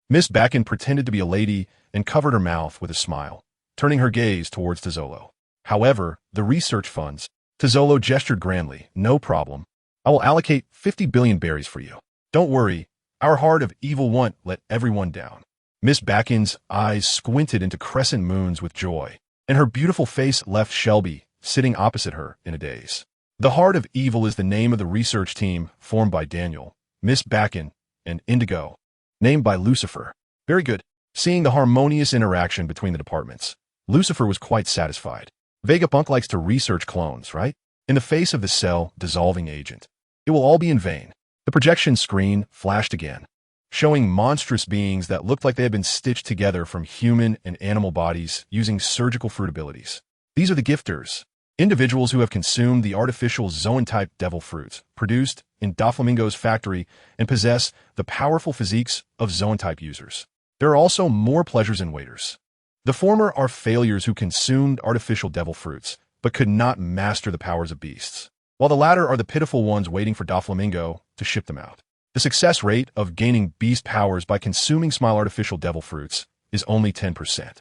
Miss Bakken pretended to be a lady and covered her mouth with a smile, turning her gaze towards Tizolo. "However, the research funds..." Tizolo gestured grandly. "No problem. I will allocate 50 billion berries for you. Don't worry, our heart of evil won't let everyone down. Miss Backin's eyes squinted into crescent moons with joy, and her beautiful face left Shelby sitting opposite her in a daze. The Heart of Evil is the name of the research team formed by Daniel, Miss Backin, and Indigo, named by Lucifer. Very good. Seeing the harmonious interaction between the departments, Lucifer was quite satisfied. Vegapunk likes to research clones, right? In the face of the cell-dissolving agent. It will all be in vain. The projection screen flashed again, showing monstrous beings that looked like they had been stitched together from human and animal bodies using surgical fruit abilities. These are the gifters, individuals who have consumed the artificial Zoan-type devil fruits produced in Doflamingo's factory and possess the powerful physiques of Zoan-type users. There are also more pleasures and waiters. The former are failures who consumed artificial devil fruits, but could not master the powers of beasts, while the latter are the pitiful ones waiting for Doflamingo to ship them out. The success rate of gaining beast powers by consuming small artificial devil fruits is only 10%.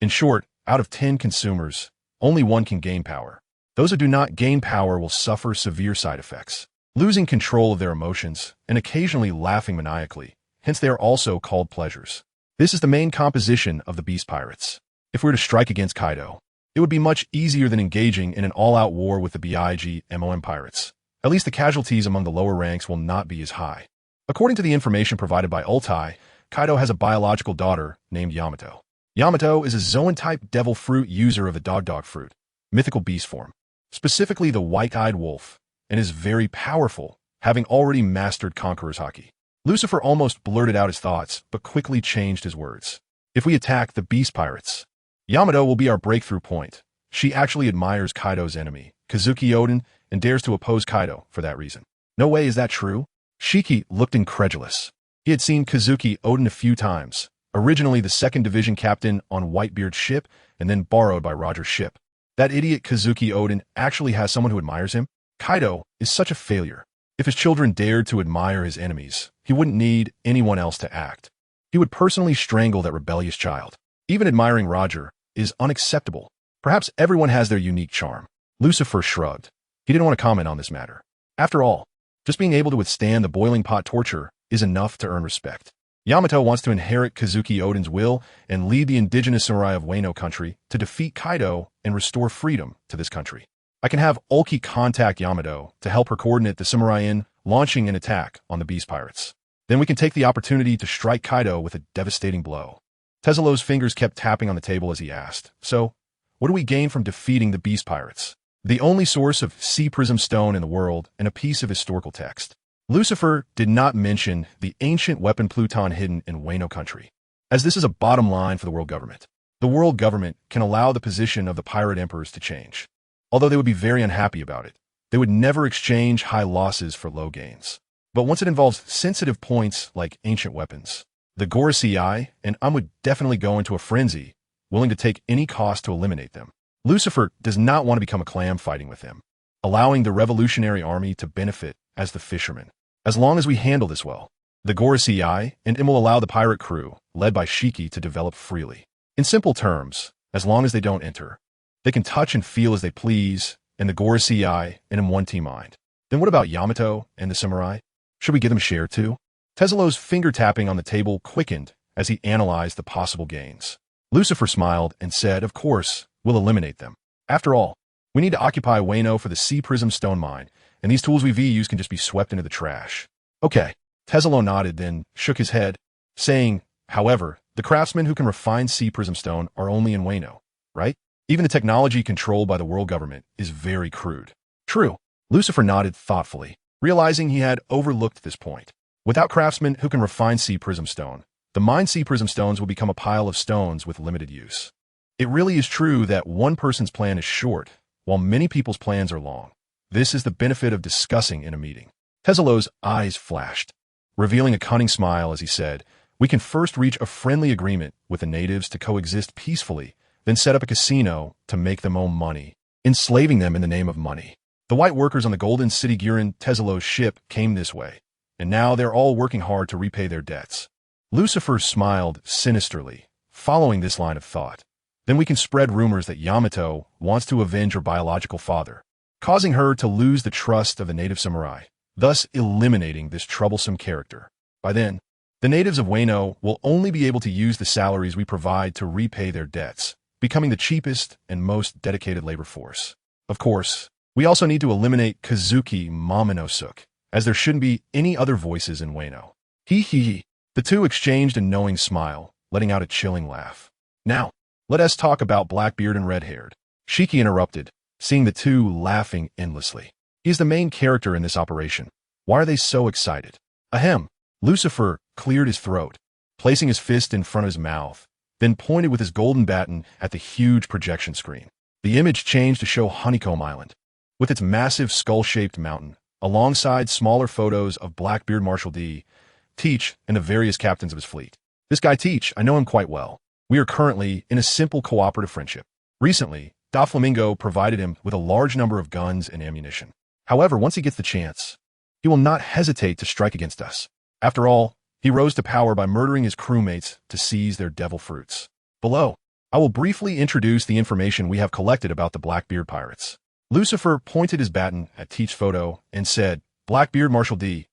In short, out of 10 consumers, only one can gain power. Those who do not gain power will suffer severe side effects, losing control of their emotions and occasionally laughing maniacally. Hence, they are also called pleasures. This is the main composition of the Beast Pirates. If we were to strike against Kaido, it would be much easier than engaging in an all-out war with the BIG-MOM pirates. At least the casualties among the lower ranks will not be as high. According to the information provided by Ultai, Kaido has a biological daughter named Yamato. Yamato is a Zoan-type devil fruit user of the dog fruit, mythical beast form, specifically the white-eyed wolf, and is very powerful, having already mastered Conqueror's Haki. Lucifer almost blurted out his thoughts, but quickly changed his words. If we attack the Beast Pirates, Yamato will be our breakthrough point. She actually admires Kaido's enemy, Kazuki Oden, and dares to oppose Kaido for that reason. No way, is that true? Shiki looked incredulous. He had seen Kazuki Oden a few times, originally the 2nd Division captain on Whitebeard's ship and then borrowed by Roger's ship. That idiot Kazuki Oden actually has someone who admires him? Kaido is such a failure. If his children dared to admire his enemies, he wouldn't need anyone else to act. He would personally strangle that rebellious child. Even admiring Roger is unacceptable. Perhaps everyone has their unique charm. Lucifer shrugged. He didn't want to comment on this matter. After all, just being able to withstand the boiling pot torture is enough to earn respect. Yamato wants to inherit Kazuki Oden's will and lead the indigenous samurai of Wano country to defeat Kaido and restore freedom to this country. I can have Ulki contact Yamato to help her coordinate the samurai in launching an attack on the Beast Pirates. Then we can take the opportunity to strike Kaido with a devastating blow. Tezulo's fingers kept tapping on the table as he asked, "So, what do we gain from defeating the Beast Pirates?" The only source of sea prism stone in the world and a piece of historical text. Lucifer did not mention the ancient weapon Pluton hidden in Wano country, as this is a bottom line for the world government. The world government can allow the position of the pirate emperors to change. Although they would be very unhappy about it, they would never exchange high losses for low gains. But once it involves sensitive points like ancient weapons, the Gorosei and would definitely go into a frenzy, willing to take any cost to eliminate them. Lucifer does not want to become a clam fighting with him, allowing the revolutionary army to benefit as the fishermen. As long as we handle this well, the Gorosei and will allow the pirate crew, led by Shiki, to develop freely. In simple terms, as long as they don't enter, they can touch and feel as they please, and the Gorosei and one team mind. Then what about Yamato and the samurai? Should we give them a share too? Tezulo's finger tapping on the table quickened as he analyzed the possible gains. Lucifer smiled and said, "Of course, we'll eliminate them. After all, we need to occupy Wano for the Sea Prism Stone Mine, and these tools we use can just be swept into the trash." Okay. Tezulo nodded, then shook his head, saying, "However, the craftsmen who can refine Sea Prism Stone are only in Wano, right? Even the technology controlled by the world government is very crude." True. Lucifer nodded thoughtfully, realizing he had overlooked this point. Without craftsmen who can refine Sea Prism Stone, the mined Sea Prism Stones will become a pile of stones with limited use. It really is true that one person's plan is short, while many people's plans are long. This is the benefit of discussing in a meeting. Tezulo's eyes flashed, revealing a cunning smile as he said, "We can first reach a friendly agreement with the natives to coexist peacefully, then set up a casino to make them own money, enslaving them in the name of money." The white workers on the Golden City Girin Tezulo's ship came this way, and now they're all working hard to repay their debts. Lucifer smiled sinisterly, following this line of thought. Then we can spread rumors that Yamato wants to avenge her biological father, causing her to lose the trust of the native samurai. thus eliminating this troublesome character. By then, the natives of Wano will only be able to use the salaries we provide to repay their debts, becoming the cheapest and most dedicated labor force. Of course, we also need to eliminate Kazuki Momonosuke, as there shouldn't be any other voices in Wano. Hee hee hee. The two exchanged a knowing smile, letting out a chilling laugh. Now, let us talk about Blackbeard and Red-Haired. Shiki interrupted, seeing the two laughing endlessly. He is the main character in this operation. Why are they so excited? Ahem. Lucifer cleared his throat, placing his fist in front of his mouth, then pointed with his golden baton at the huge projection screen. The image changed to show Honeycomb Island, with its massive skull-shaped mountain, alongside smaller photos of Blackbeard Marshal D, Teach, and the various captains of his fleet. This guy Teach, I know him quite well. We are currently in a simple cooperative friendship. Recently, Doflamingo provided him with a large number of guns and ammunition. However, once he gets the chance, he will not hesitate to strike against us. After all, he rose to power by murdering his crewmates to seize their devil fruits. Below, I will briefly introduce the information we have collected about the Blackbeard pirates. Lucifer pointed his baton at Teach's photo and said, Blackbeard Marshal D,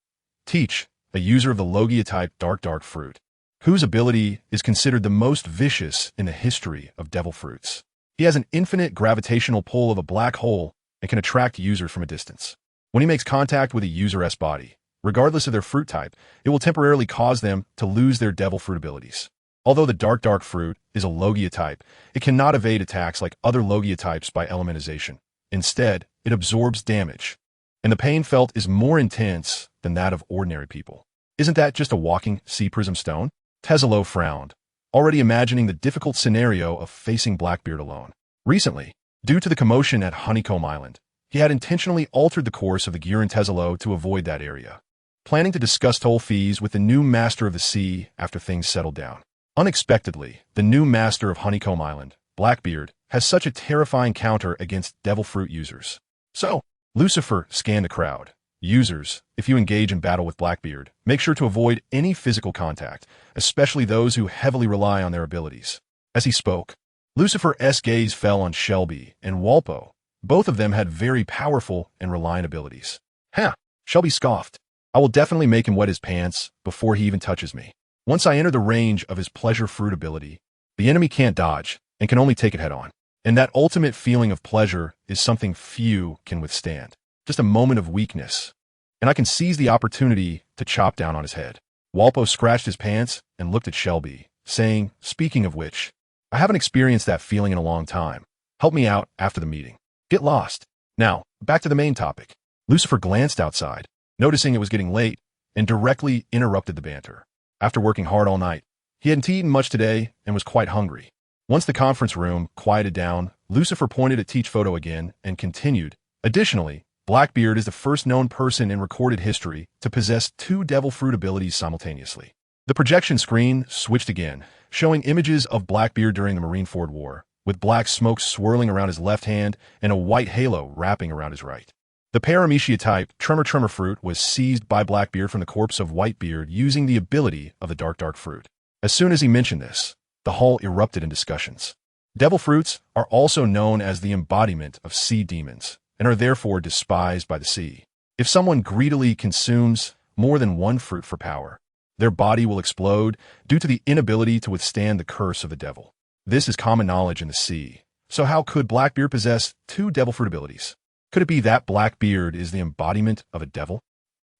Teach, a user of the Logia type dark fruit, whose ability is considered the most vicious in the history of devil fruits. He has an infinite gravitational pull of a black hole and can attract users from a distance. When he makes contact with a user's body, regardless of their fruit type, it will temporarily cause them to lose their devil fruit abilities. Although the dark fruit is a Logia type, it cannot evade attacks like other Logia types by elementization. Instead, it absorbs damage, and the pain felt is more intense than that of ordinary people. Isn't that just a walking sea prism stone? Tesalo frowned, already imagining the difficult scenario of facing Blackbeard alone. Recently, due to the commotion at Honeycomb Island, he had intentionally altered the course of the Gurin Tesalo to avoid that area, planning to discuss toll fees with the new master of the sea after things settled down. Unexpectedly, the new master of Honeycomb Island, Blackbeard, has such a terrifying counter against devil fruit users. So, Lucifer scanned the crowd. Users, if you engage in battle with Blackbeard, make sure to avoid any physical contact, especially those who heavily rely on their abilities. As he spoke, Lucifer's gaze fell on Shelby and Walpo. Both of them had very powerful and reliant abilities. Ha! Shelby scoffed. I will definitely make him wet his pants before he even touches me. Once I enter the range of his pleasure fruit ability, the enemy can't dodge and can only take it head on. And that ultimate feeling of pleasure is something few can withstand. Just a moment of weakness, and I can seize the opportunity to chop down on his head. Walpo scratched his pants and looked at Shelby, saying, speaking of which, I haven't experienced that feeling in a long time. Help me out after the meeting. Get lost. Now, back to the main topic. Lucifer glanced outside, noticing it was getting late, and directly interrupted the banter. After working hard all night, he hadn't eaten much today and was quite hungry. Once the conference room quieted down, Lucifer pointed at Teach photo again and continued, additionally, Blackbeard is the first known person in recorded history to possess two devil fruit abilities simultaneously. The projection screen switched again, showing images of Blackbeard during the Marineford War, with black smoke swirling around his left hand and a white halo wrapping around his right. The Paramecia type Tremor fruit was seized by Blackbeard from the corpse of Whitebeard using the ability of the dark fruit. As soon as he mentioned this, the hall erupted in discussions. Devil fruits are also known as the embodiment of sea demons, and are therefore despised by the sea. If someone greedily consumes more than one fruit for power, their body will explode due to the inability to withstand the curse of the devil. This is common knowledge in the sea. So how could Blackbeard possess two devil fruit abilities? Could it be that Blackbeard is the embodiment of a devil?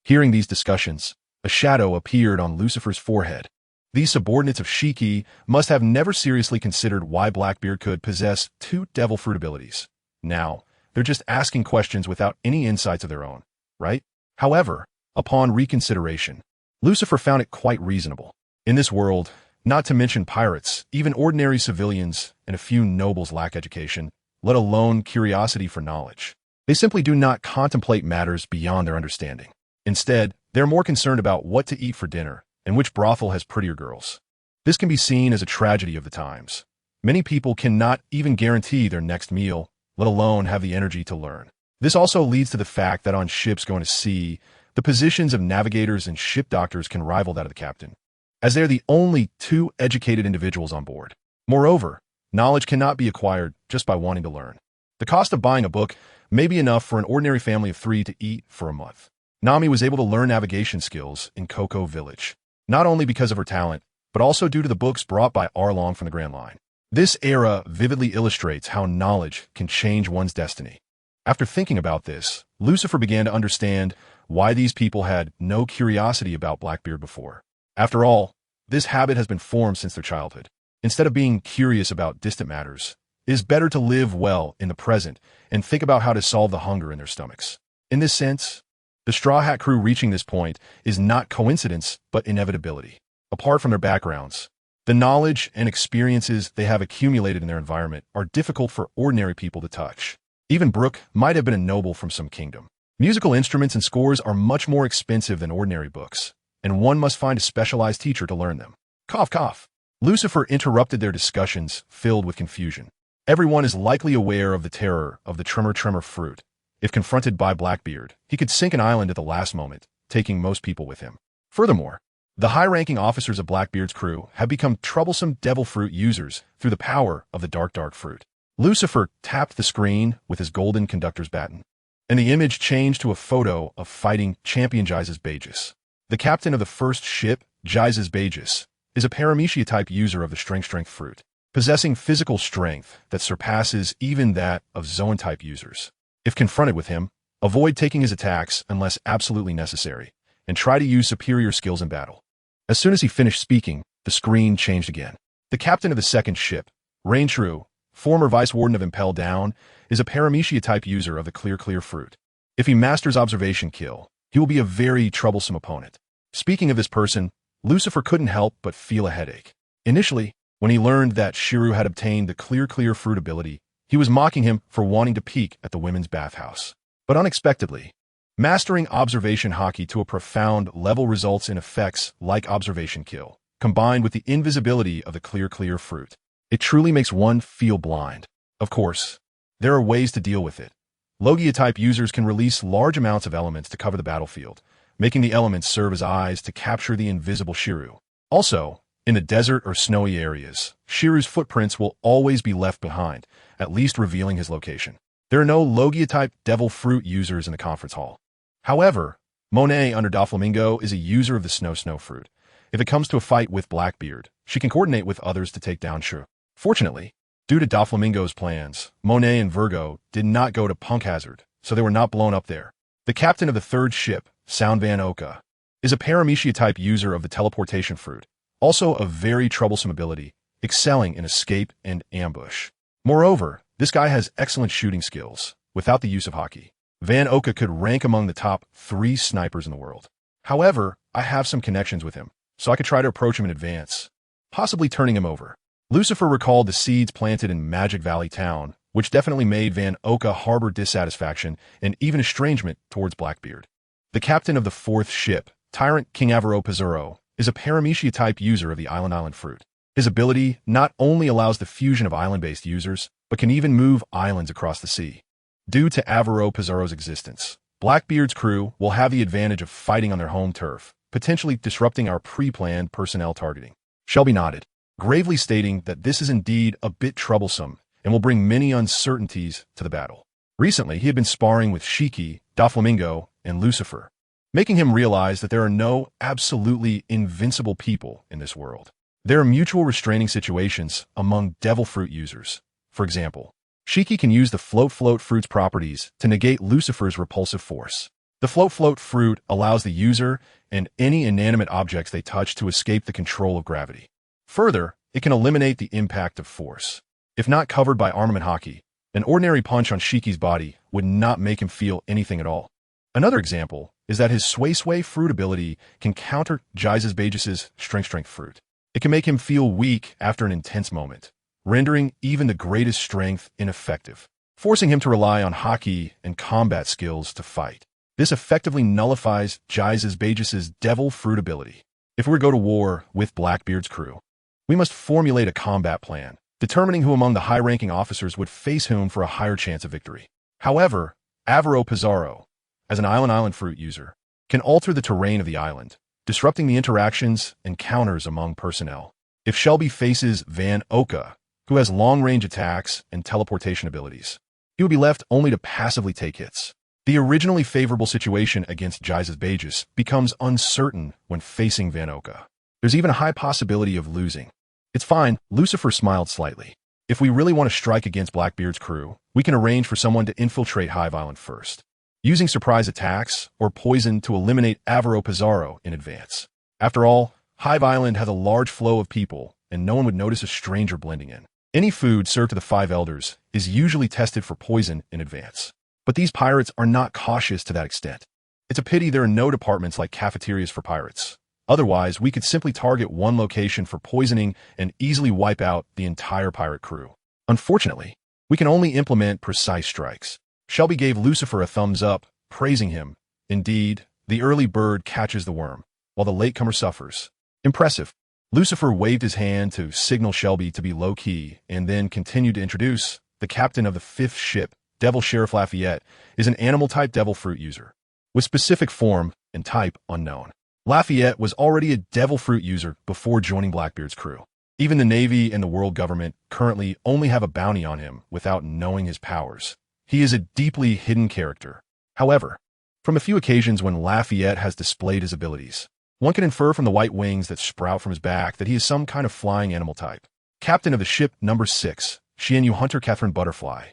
Hearing these discussions, a shadow appeared on Lucifer's forehead. These subordinates of Shiki must have never seriously considered why Blackbeard could possess two devil fruit abilities. Now, they're just asking questions without any insights of their own, right? However, upon reconsideration, Lucifer found it quite reasonable. In this world, not to mention pirates, even ordinary civilians and a few nobles lack education, let alone curiosity for knowledge. They simply do not contemplate matters beyond their understanding. Instead, they're more concerned about what to eat for dinner and which brothel has prettier girls. This can be seen as a tragedy of the times. Many people cannot even guarantee their next meal, let alone have the energy to learn. This also leads to the fact that on ships going to sea, the positions of navigators and ship doctors can rival that of the captain, as they're the only two educated individuals on board. Moreover, knowledge cannot be acquired just by wanting to learn. The cost of buying a book may be enough for an ordinary family of 3 to eat for a month. Nami was able to learn navigation skills in Cocoa Village, not only because of her talent, but also due to the books brought by Arlong from the Grand Line. This era vividly illustrates how knowledge can change one's destiny. After thinking about this, Lucifer began to understand why these people had no curiosity about Blackbeard before. After all, this habit has been formed since their childhood. Instead of being curious about distant matters, it is better to live well in the present and think about how to solve the hunger in their stomachs. In this sense, the Straw Hat crew reaching this point is not coincidence but inevitability. Apart from their backgrounds, the knowledge and experiences they have accumulated in their environment are difficult for ordinary people to touch. Even Brooke might have been a noble from some kingdom. Musical instruments and scores are much more expensive than ordinary books, and one must find a specialized teacher to learn them. Cough, cough. Lucifer interrupted their discussions, filled with confusion. Everyone is likely aware of the terror of the Tremor fruit. If confronted by Blackbeard, he could sink an island at the last moment, taking most people with him. Furthermore, the high-ranking officers of Blackbeard's crew have become troublesome devil fruit users through the power of the dark fruit. Lucifer tapped the screen with his golden conductor's baton, and the image changed to a photo of fighting champion Jesus Bagus. The captain of the first ship, Jesus Bagus, is a Paramecia-type user of the strength fruit, possessing physical strength that surpasses even that of Zoan-type users. If confronted with him, avoid taking his attacks unless absolutely necessary, and try to use superior skills in battle. As soon as he finished speaking, the screen changed again. The captain of the second ship, Raintrue, former vice warden of Impel Down, is a Paramecia-type user of the clear fruit. If he masters observation kill, he will be a very troublesome opponent. Speaking of this person, Lucifer couldn't help but feel a headache. Initially, when he learned that Shiru had obtained the clear fruit ability, he was mocking him for wanting to peek at the women's bathhouse. But unexpectedly, mastering observation hockey to a profound level results in effects like observation kill, combined with the invisibility of the clear fruit. It truly makes one feel blind. Of course, there are ways to deal with it. Logia-type users can release large amounts of elements to cover the battlefield, making the elements serve as eyes to capture the invisible Shiru. Also, in the desert or snowy areas, Shiru's footprints will always be left behind, at least revealing his location. There are no Logia-type devil fruit users in the conference hall. However, Monet under Doflamingo is a user of the snow fruit. If it comes to a fight with Blackbeard, she can coordinate with others to take down Shiru. Fortunately, due to Doflamingo's plans, Monet and Virgo did not go to Punk Hazard, so they were not blown up there. The captain of the third ship, Sound Van Oka, is a Paramecia-type user of the teleportation fruit, also a very troublesome ability, excelling in escape and ambush. Moreover, this guy has excellent shooting skills, without the use of hockey. Van Oka could rank among the top 3 snipers in the world. However, I have some connections with him, so I could try to approach him in advance, possibly turning him over. Lucifer recalled the seeds planted in Magic Valley Town, which definitely made Van Oka harbor dissatisfaction and even estrangement towards Blackbeard. The captain of the fourth ship, Tyrant King Avaro Pizarro, is a Paramecia-type user of the Island fruit. His ability not only allows the fusion of island-based users, but can even move islands across the sea. Due to Avaro Pizarro's existence, Blackbeard's crew will have the advantage of fighting on their home turf, potentially disrupting our pre-planned personnel targeting. Shelby nodded, gravely stating that this is indeed a bit troublesome and will bring many uncertainties to the battle. Recently, he had been sparring with Shiki, Doflamingo, and Lucifer, making him realize that there are no absolutely invincible people in this world. There are mutual restraining situations among devil fruit users. For example, Shiki can use the float fruit's properties to negate Lucifer's repulsive force. The float fruit allows the user and any inanimate objects they touch to escape the control of gravity. Further, it can eliminate the impact of force. If not covered by armament hockey, an ordinary punch on Shiki's body would not make him feel anything at all. Another example is that his sway fruit ability can counter Jesus Bagus' strength fruit. It can make him feel weak after an intense moment, rendering even the greatest strength ineffective, forcing him to rely on hockey and combat skills to fight. This effectively nullifies Jesus Bagus' devil fruit ability. If we go to war with Blackbeard's crew, we must formulate a combat plan, determining who among the high-ranking officers would face whom for a higher chance of victory. However, Avaro Pizarro, as an island fruit user, can alter the terrain of the island, disrupting the interactions and counters among personnel. If Shelby faces Van Oka, who has long-range attacks and teleportation abilities, he will be left only to passively take hits. The originally favorable situation against Jesus Bages becomes uncertain when facing Van Oka. There's even a high possibility of losing. It's fine, Lucifer smiled slightly. If we really want to strike against Blackbeard's crew, we can arrange for someone to infiltrate Hive Island first, using surprise attacks or poison to eliminate Avaro Pizarro in advance. After all, Hive Island has a large flow of people, and no one would notice a stranger blending in. Any food served to the five elders is usually tested for poison in advance. But these pirates are not cautious to that extent. It's a pity there are no departments like cafeterias for pirates. Otherwise, we could simply target one location for poisoning and easily wipe out the entire pirate crew. Unfortunately, we can only implement precise strikes. Shelby gave Lucifer a thumbs up, praising him. Indeed, the early bird catches the worm, while the latecomer suffers. Impressive. Lucifer waved his hand to signal Shelby to be low-key and then continued to introduce the captain of the fifth ship. Devil Sheriff Lafayette is an animal-type devil fruit user, with specific form and type unknown. Lafayette was already a devil fruit user before joining Blackbeard's crew. Even the Navy and the world government currently only have a bounty on him without knowing his powers. He is a deeply hidden character. However, from a few occasions when Lafayette has displayed his abilities, one can infer from the white wings that sprout from his back that he is some kind of flying animal type. Captain of the ship number 6, Xianyu Hunter Catherine Butterfly,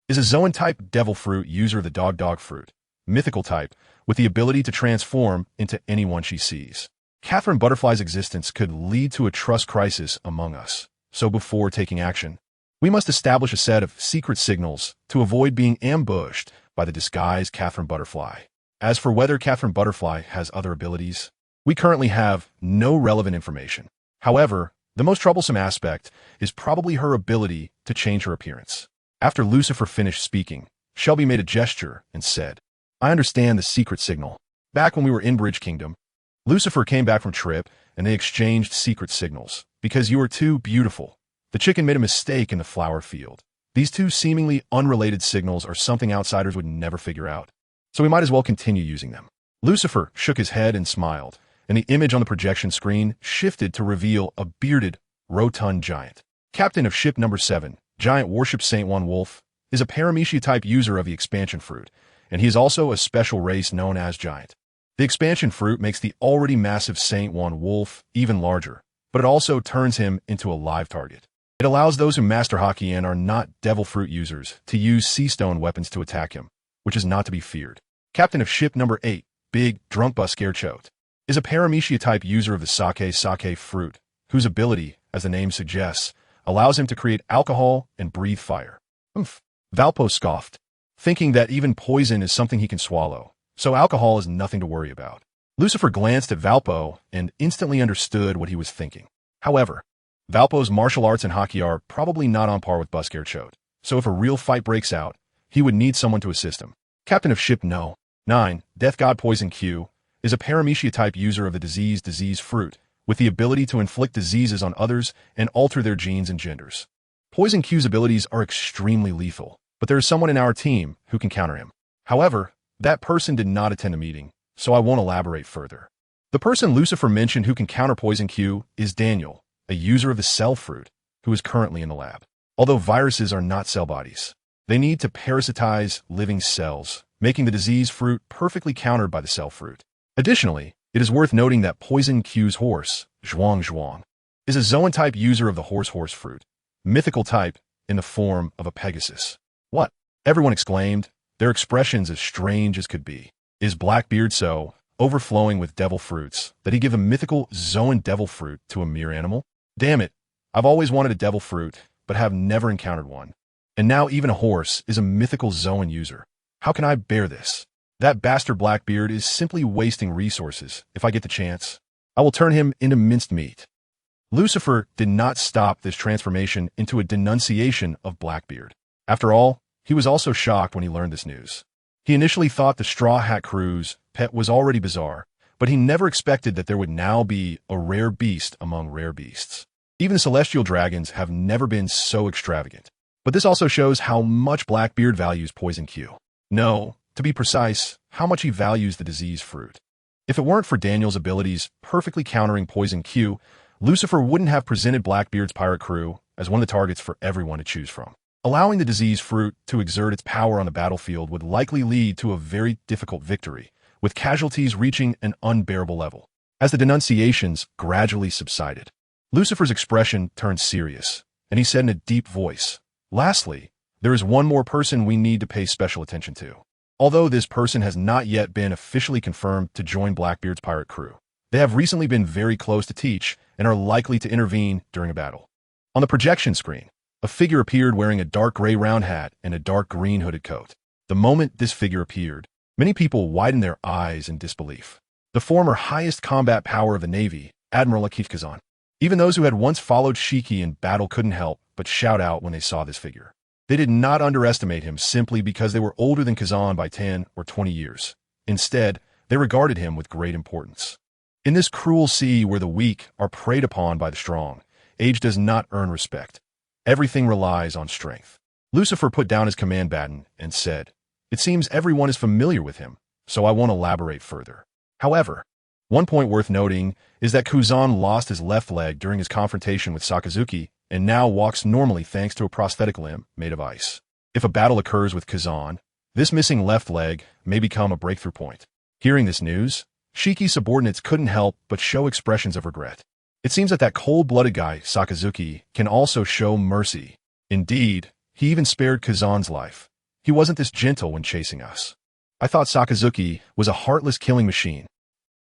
is a Zoan-type devil fruit user of the dog fruit, mythical type, with the ability to transform into anyone she sees. Catherine Butterfly's existence could lead to a trust crisis among us, so before taking action, we must establish a set of secret signals to avoid being ambushed by the disguised Catherine Butterfly. As for whether Catherine Butterfly has other abilities, we currently have no relevant information. However, the most troublesome aspect is probably her ability to change her appearance. After Lucifer finished speaking, Shelby made a gesture and said, "I understand the secret signal. Back when we were in Bridge Kingdom, Lucifer came back from trip and they exchanged secret signals. Because you are too beautiful. The chicken made a mistake in the flower field. These two seemingly unrelated signals are something outsiders would never figure out. So we might as well continue using them." Lucifer shook his head and smiled, and the image on the projection screen shifted to reveal a bearded, rotund giant. Captain of ship number 7, Giant Warship Saint Juan Wolf, is a Paramecia-type user of the expansion fruit, and he is also a special race known as Giant. The expansion fruit makes the already massive Saint Juan Wolf even larger, but it also turns him into a live target. It allows those who master hockey and are not devil fruit users to use sea stone weapons to attack him, which is not to be feared. Captain of ship number 8, Big Drunk Bus Scarechote, is a Paramecia-type user of the sake fruit, whose ability, as the name suggests, allows him to create alcohol and breathe fire. Valpo scoffed, thinking that even poison is something he can swallow, so alcohol is nothing to worry about. Lucifer glanced at Valpo and instantly understood what he was thinking. However, Valpo's martial arts and hockey are probably not on par with Buscarechote, so if a real fight breaks out, he would need someone to assist him. Captain of ship No. 9, Death God Poison Q, is a Paramecia-type user of the disease fruit, with the ability to inflict diseases on others and alter their genes and genders. Poison Q's abilities are extremely lethal, but there is someone in our team who can counter him. However, that person did not attend the meeting, so I won't elaborate further. The person Lucifer mentioned who can counter Poison Q is Daniel, a user of the cell fruit, who is currently in the lab. Although viruses are not cell bodies, they need to parasitize living cells, making the disease fruit perfectly countered by the cell fruit. Additionally, it is worth noting that Poison Q's horse, Zhuang, is a Zoan-type user of the horse fruit, mythical type in the form of a Pegasus. What? Everyone exclaimed, their expressions as strange as could be. Is Blackbeard so overflowing with devil fruits that he give a mythical Zoan devil fruit to a mere animal? Damn it, I've always wanted a devil fruit, but have never encountered one. And now even a horse is a mythical Zoan user. How can I bear this? That bastard Blackbeard is simply wasting resources. If I get the chance, I will turn him into minced meat. Lucifer did not stop this transformation into a denunciation of Blackbeard. After all, he was also shocked when he learned this news. He initially thought the Straw Hat Crew's pet was already bizarre, but he never expected that there would now be a rare beast among rare beasts. Even celestial dragons have never been so extravagant. But this also shows how much Blackbeard values Poison Q. No, to be precise, how much he values the disease fruit. If it weren't for Daniel's abilities perfectly countering Poison Q, Lucifer wouldn't have presented Blackbeard's pirate crew as one of the targets for everyone to choose from. Allowing the disease fruit to exert its power on the battlefield would likely lead to a very difficult victory, with casualties reaching an unbearable level. As the denunciations gradually subsided, Lucifer's expression turned serious, and he said in a deep voice, "Lastly, there is one more person we need to pay special attention to. Although this person has not yet been officially confirmed to join Blackbeard's pirate crew, they have recently been very close to Teach and are likely to intervene during a battle." On the projection screen, a figure appeared wearing a dark gray round hat and a dark green hooded coat. The moment this figure appeared, many people widened their eyes in disbelief. The former highest combat power of the Navy, Admiral Akif Kazan. Even those who had once followed Shiki in battle couldn't help but shout out when they saw this figure. They did not underestimate him simply because they were older than Kazan by 10 or 20 years. Instead, they regarded him with great importance. In this cruel sea where the weak are preyed upon by the strong, age does not earn respect. Everything relies on strength. Lucifer put down his command baton and said, "It seems everyone is familiar with him, so I won't elaborate further." However, one point worth noting is that Kazan lost his left leg during his confrontation with Sakazuki and now walks normally thanks to a prosthetic limb made of ice. If a battle occurs with Kazan, this missing left leg may become a breakthrough point. Hearing this news, Shiki's subordinates couldn't help but show expressions of regret. It seems that cold-blooded guy, Sakazuki, can also show mercy. Indeed, he even spared Kazan's life. He wasn't this gentle when chasing us. I thought Sakazuki was a heartless killing machine.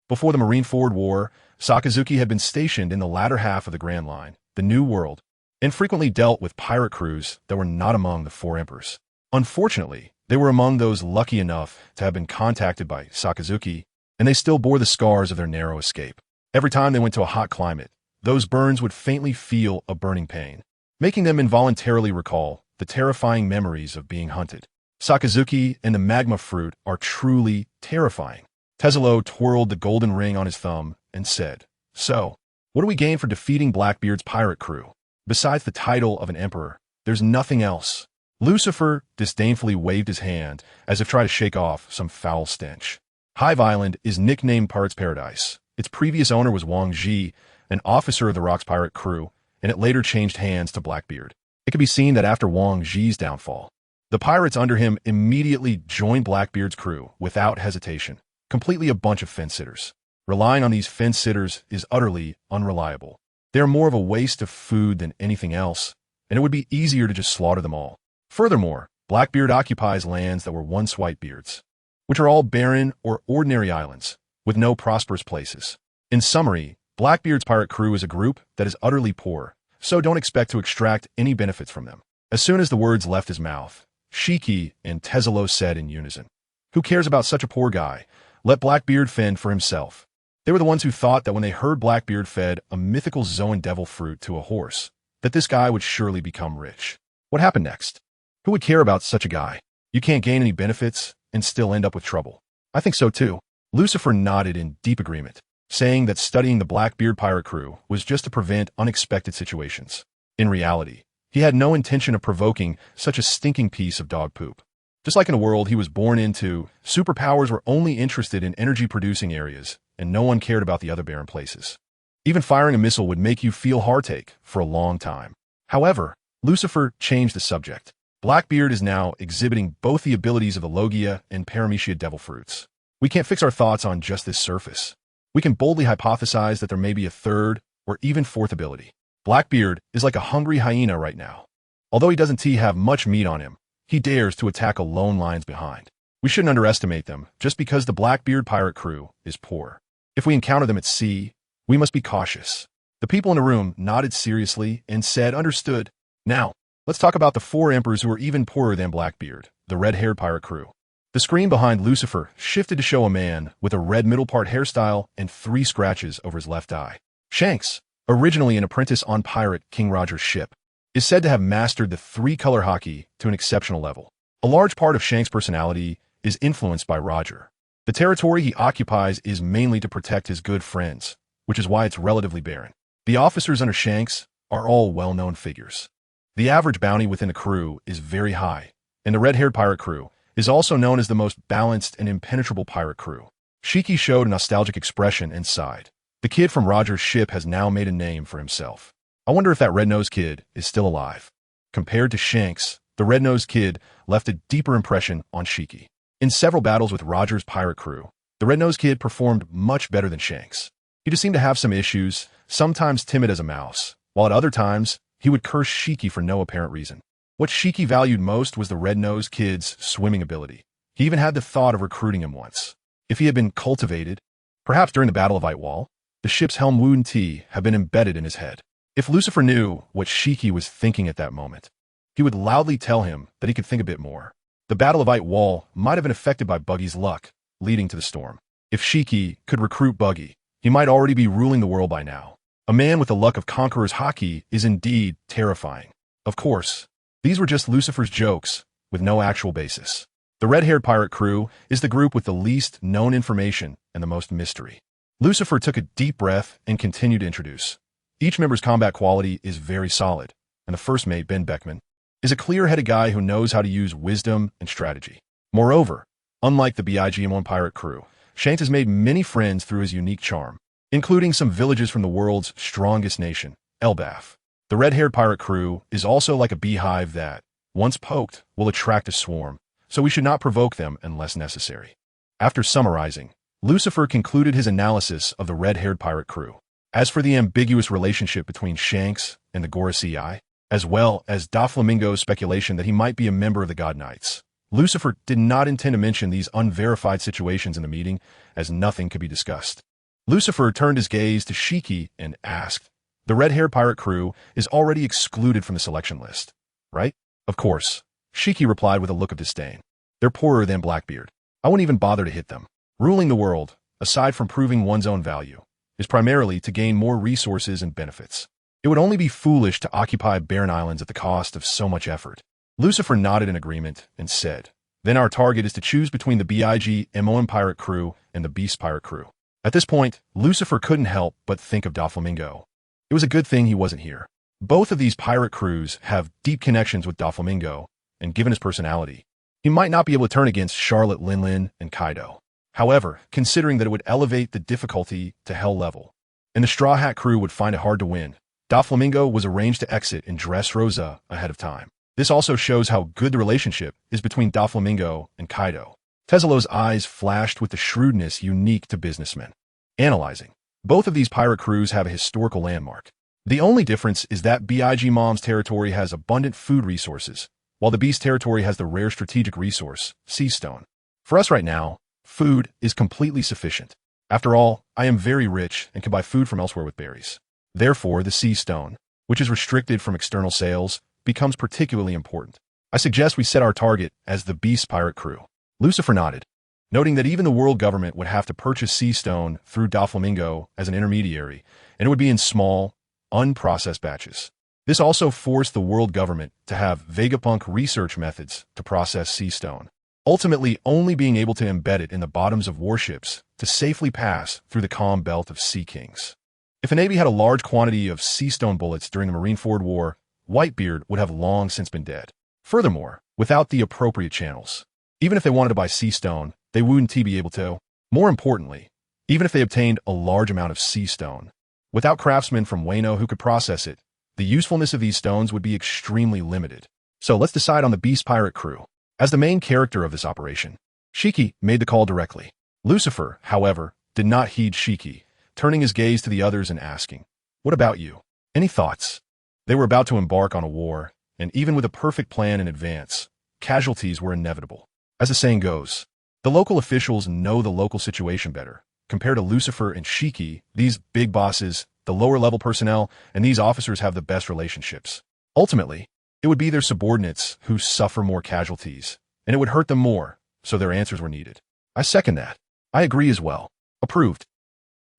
Before the Marineford War, Sakazuki had been stationed in the latter half of the Grand Line, the New World, and frequently dealt with pirate crews that were not among the Four Emperors. Unfortunately, they were among those lucky enough to have been contacted by Sakazuki, and they still bore the scars of their narrow escape. Every time they went to a hot climate, those burns would faintly feel a burning pain, making them involuntarily recall the terrifying memories of being hunted. Sakazuki and the magma fruit are truly terrifying. Tezzalo twirled the golden ring on his thumb and said, "So, what do we gain for defeating Blackbeard's pirate crew? Besides the title of an emperor, there's nothing else." Lucifer disdainfully waved his hand as if trying to shake off some foul stench. Hive Island is nicknamed Pirate's Paradise. Its previous owner was Wang Ji, an officer of the Rock's pirate crew, and it later changed hands to Blackbeard. It can be seen that after Wang Ji's downfall, the pirates under him immediately joined Blackbeard's crew without hesitation, completely a bunch of fence-sitters. Relying on these fence-sitters is utterly unreliable. They are more of a waste of food than anything else, and it would be easier to just slaughter them all. Furthermore, Blackbeard occupies lands that were once Whitebeard's, which are all barren or ordinary islands, with no prosperous places. In summary, Blackbeard's pirate crew is a group that is utterly poor, so don't expect to extract any benefits from them. As soon as the words left his mouth, Shiki and Tezzalo said in unison, "Who cares about such a poor guy? Let Blackbeard fend for himself." They were the ones who thought that when they heard Blackbeard fed a mythical Zoan devil fruit to a horse, that this guy would surely become rich. What happened next? Who would care about such a guy? You can't gain any benefits and still end up with trouble. I think so too. Lucifer nodded in deep agreement, saying that studying the Blackbeard pirate crew was just to prevent unexpected situations. In reality, he had no intention of provoking such a stinking piece of dog poop. Just like in a world he was born into, superpowers were only interested in energy-producing areas, and no one cared about the other barren places. Even firing a missile would make you feel heartache for a long time. However, Lucifer changed the subject. Blackbeard is now exhibiting both the abilities of the Logia and Paramecia devil fruits. We can't fix our thoughts on just this surface. We can boldly hypothesize that there may be a third or even fourth ability. Blackbeard is like a hungry hyena right now. Although he doesn't have much meat on him, he dares to attack alone lines behind. We shouldn't underestimate them just because the Blackbeard pirate crew is poor. If we encounter them at sea, we must be cautious. The people in the room nodded seriously and said, "Understood." Now, let's talk about the four emperors who are even poorer than Blackbeard, the red-haired pirate crew. The screen behind Lucifer shifted to show a man with a red middle-part hairstyle and 3 scratches over his left eye. Shanks, originally an apprentice on pirate King Roger's ship, is said to have mastered the 3-color hockey to an exceptional level. A large part of Shanks' personality is influenced by Roger. The territory he occupies is mainly to protect his good friends, which is why it's relatively barren. The officers under Shanks are all well-known figures. The average bounty within the crew is very high, and the red-haired pirate crew is also known as the most balanced and impenetrable pirate crew. Shiki showed a nostalgic expression and sighed. The kid from Roger's ship has now made a name for himself. I wonder if that red-nosed kid is still alive. Compared to Shanks, the red-nosed kid left a deeper impression on Shiki. In several battles with Roger's pirate crew, the red-nosed kid performed much better than Shanks. He just seemed to have some issues, sometimes timid as a mouse, while at other times, he would curse Shiki for no apparent reason. What Shiki valued most was the red-nosed kid's swimming ability. He even had the thought of recruiting him once. If he had been cultivated, perhaps during the Battle of Whitewall, the ship's helm wound T had been embedded in his head. If Lucifer knew what Shiki was thinking at that moment, he would loudly tell him that he could think a bit more. The Battle of Whitewall might have been affected by Buggy's luck, leading to the storm. If Shiki could recruit Buggy, he might already be ruling the world by now. A man with the luck of Conqueror's Haki is indeed terrifying. Of course, these were just Lucifer's jokes, with no actual basis. The red-haired pirate crew is the group with the least known information and the most mystery. Lucifer took a deep breath and continued to introduce. Each member's combat quality is very solid, and the first mate, Ben Beckman, is a clear-headed guy who knows how to use wisdom and strategy. Moreover, unlike the BIGM1 pirate crew, Shanks has made many friends through his unique charm, including some villages from the world's strongest nation, Elbaf. The red-haired pirate crew is also like a beehive that, once poked, will attract a swarm, so we should not provoke them unless necessary. After summarizing, Lucifer concluded his analysis of the red-haired pirate crew. As for the ambiguous relationship between Shanks and the Gorosei, as well as Doflamingo's speculation that he might be a member of the God Knights, Lucifer did not intend to mention these unverified situations in the meeting, as nothing could be discussed. Lucifer turned his gaze to Shiki and asked, "The red-haired pirate crew is already excluded from the selection list, right?" "Of course," Shiki replied with a look of disdain. "They're poorer than Blackbeard. I wouldn't even bother to hit them. Ruling the world, aside from proving one's own value, is primarily to gain more resources and benefits. It would only be foolish to occupy barren islands at the cost of so much effort." Lucifer nodded in agreement and said, "Then our target is to choose between the BIGMON pirate crew and the Beast pirate crew." At this point, Lucifer couldn't help but think of Doflamingo. It was a good thing he wasn't here. Both of these pirate crews have deep connections with Doflamingo, and given his personality, he might not be able to turn against Charlotte Linlin and Kaido. However, considering that it would elevate the difficulty to hell level, and the Straw Hat crew would find it hard to win, Doflamingo was arranged to exit in Dressrosa ahead of time. This also shows how good the relationship is between Doflamingo and Kaido. Teselo's eyes flashed with the shrewdness unique to businessmen. Analyzing, both of these pirate crews have a historical landmark. The only difference is that BIG Mom's territory has abundant food resources, while the Beast territory has the rare strategic resource, Sea Stone. For us right now, food is completely sufficient. After all, I am very rich and can buy food from elsewhere with berries. Therefore, the Sea Stone, which is restricted from external sales, becomes particularly important. I suggest we set our target as the Beast pirate crew. Lucifer nodded, noting that even the world government would have to purchase Sea Stone through Doflamingo as an intermediary, and it would be in small, unprocessed batches. This also forced the world government to have Vegapunk research methods to process Sea Stone, ultimately only being able to embed it in the bottoms of warships to safely pass through the calm belt of Sea Kings. If a navy had a large quantity of Sea Stone bullets during the Marineford War, Whitebeard would have long since been dead. Furthermore, without the appropriate channels, even if they wanted to buy Sea Stone, they wouldn't be able to. More importantly, even if they obtained a large amount of Sea Stone, without craftsmen from Wano who could process it, the usefulness of these stones would be extremely limited. So let's decide on the Beast pirate crew. As the main character of this operation, Shiki made the call directly. Lucifer, however, did not heed Shiki, turning his gaze to the others and asking, "What about you? Any thoughts?" They were about to embark on a war, and even with a perfect plan in advance, casualties were inevitable. As the saying goes, the local officials know the local situation better. Compared to Lucifer and Shiki, these big bosses, the lower-level personnel, and these officers have the best relationships. Ultimately, it would be their subordinates who suffer more casualties, and it would hurt them more, so their answers were needed. I second that. I agree as well. Approved.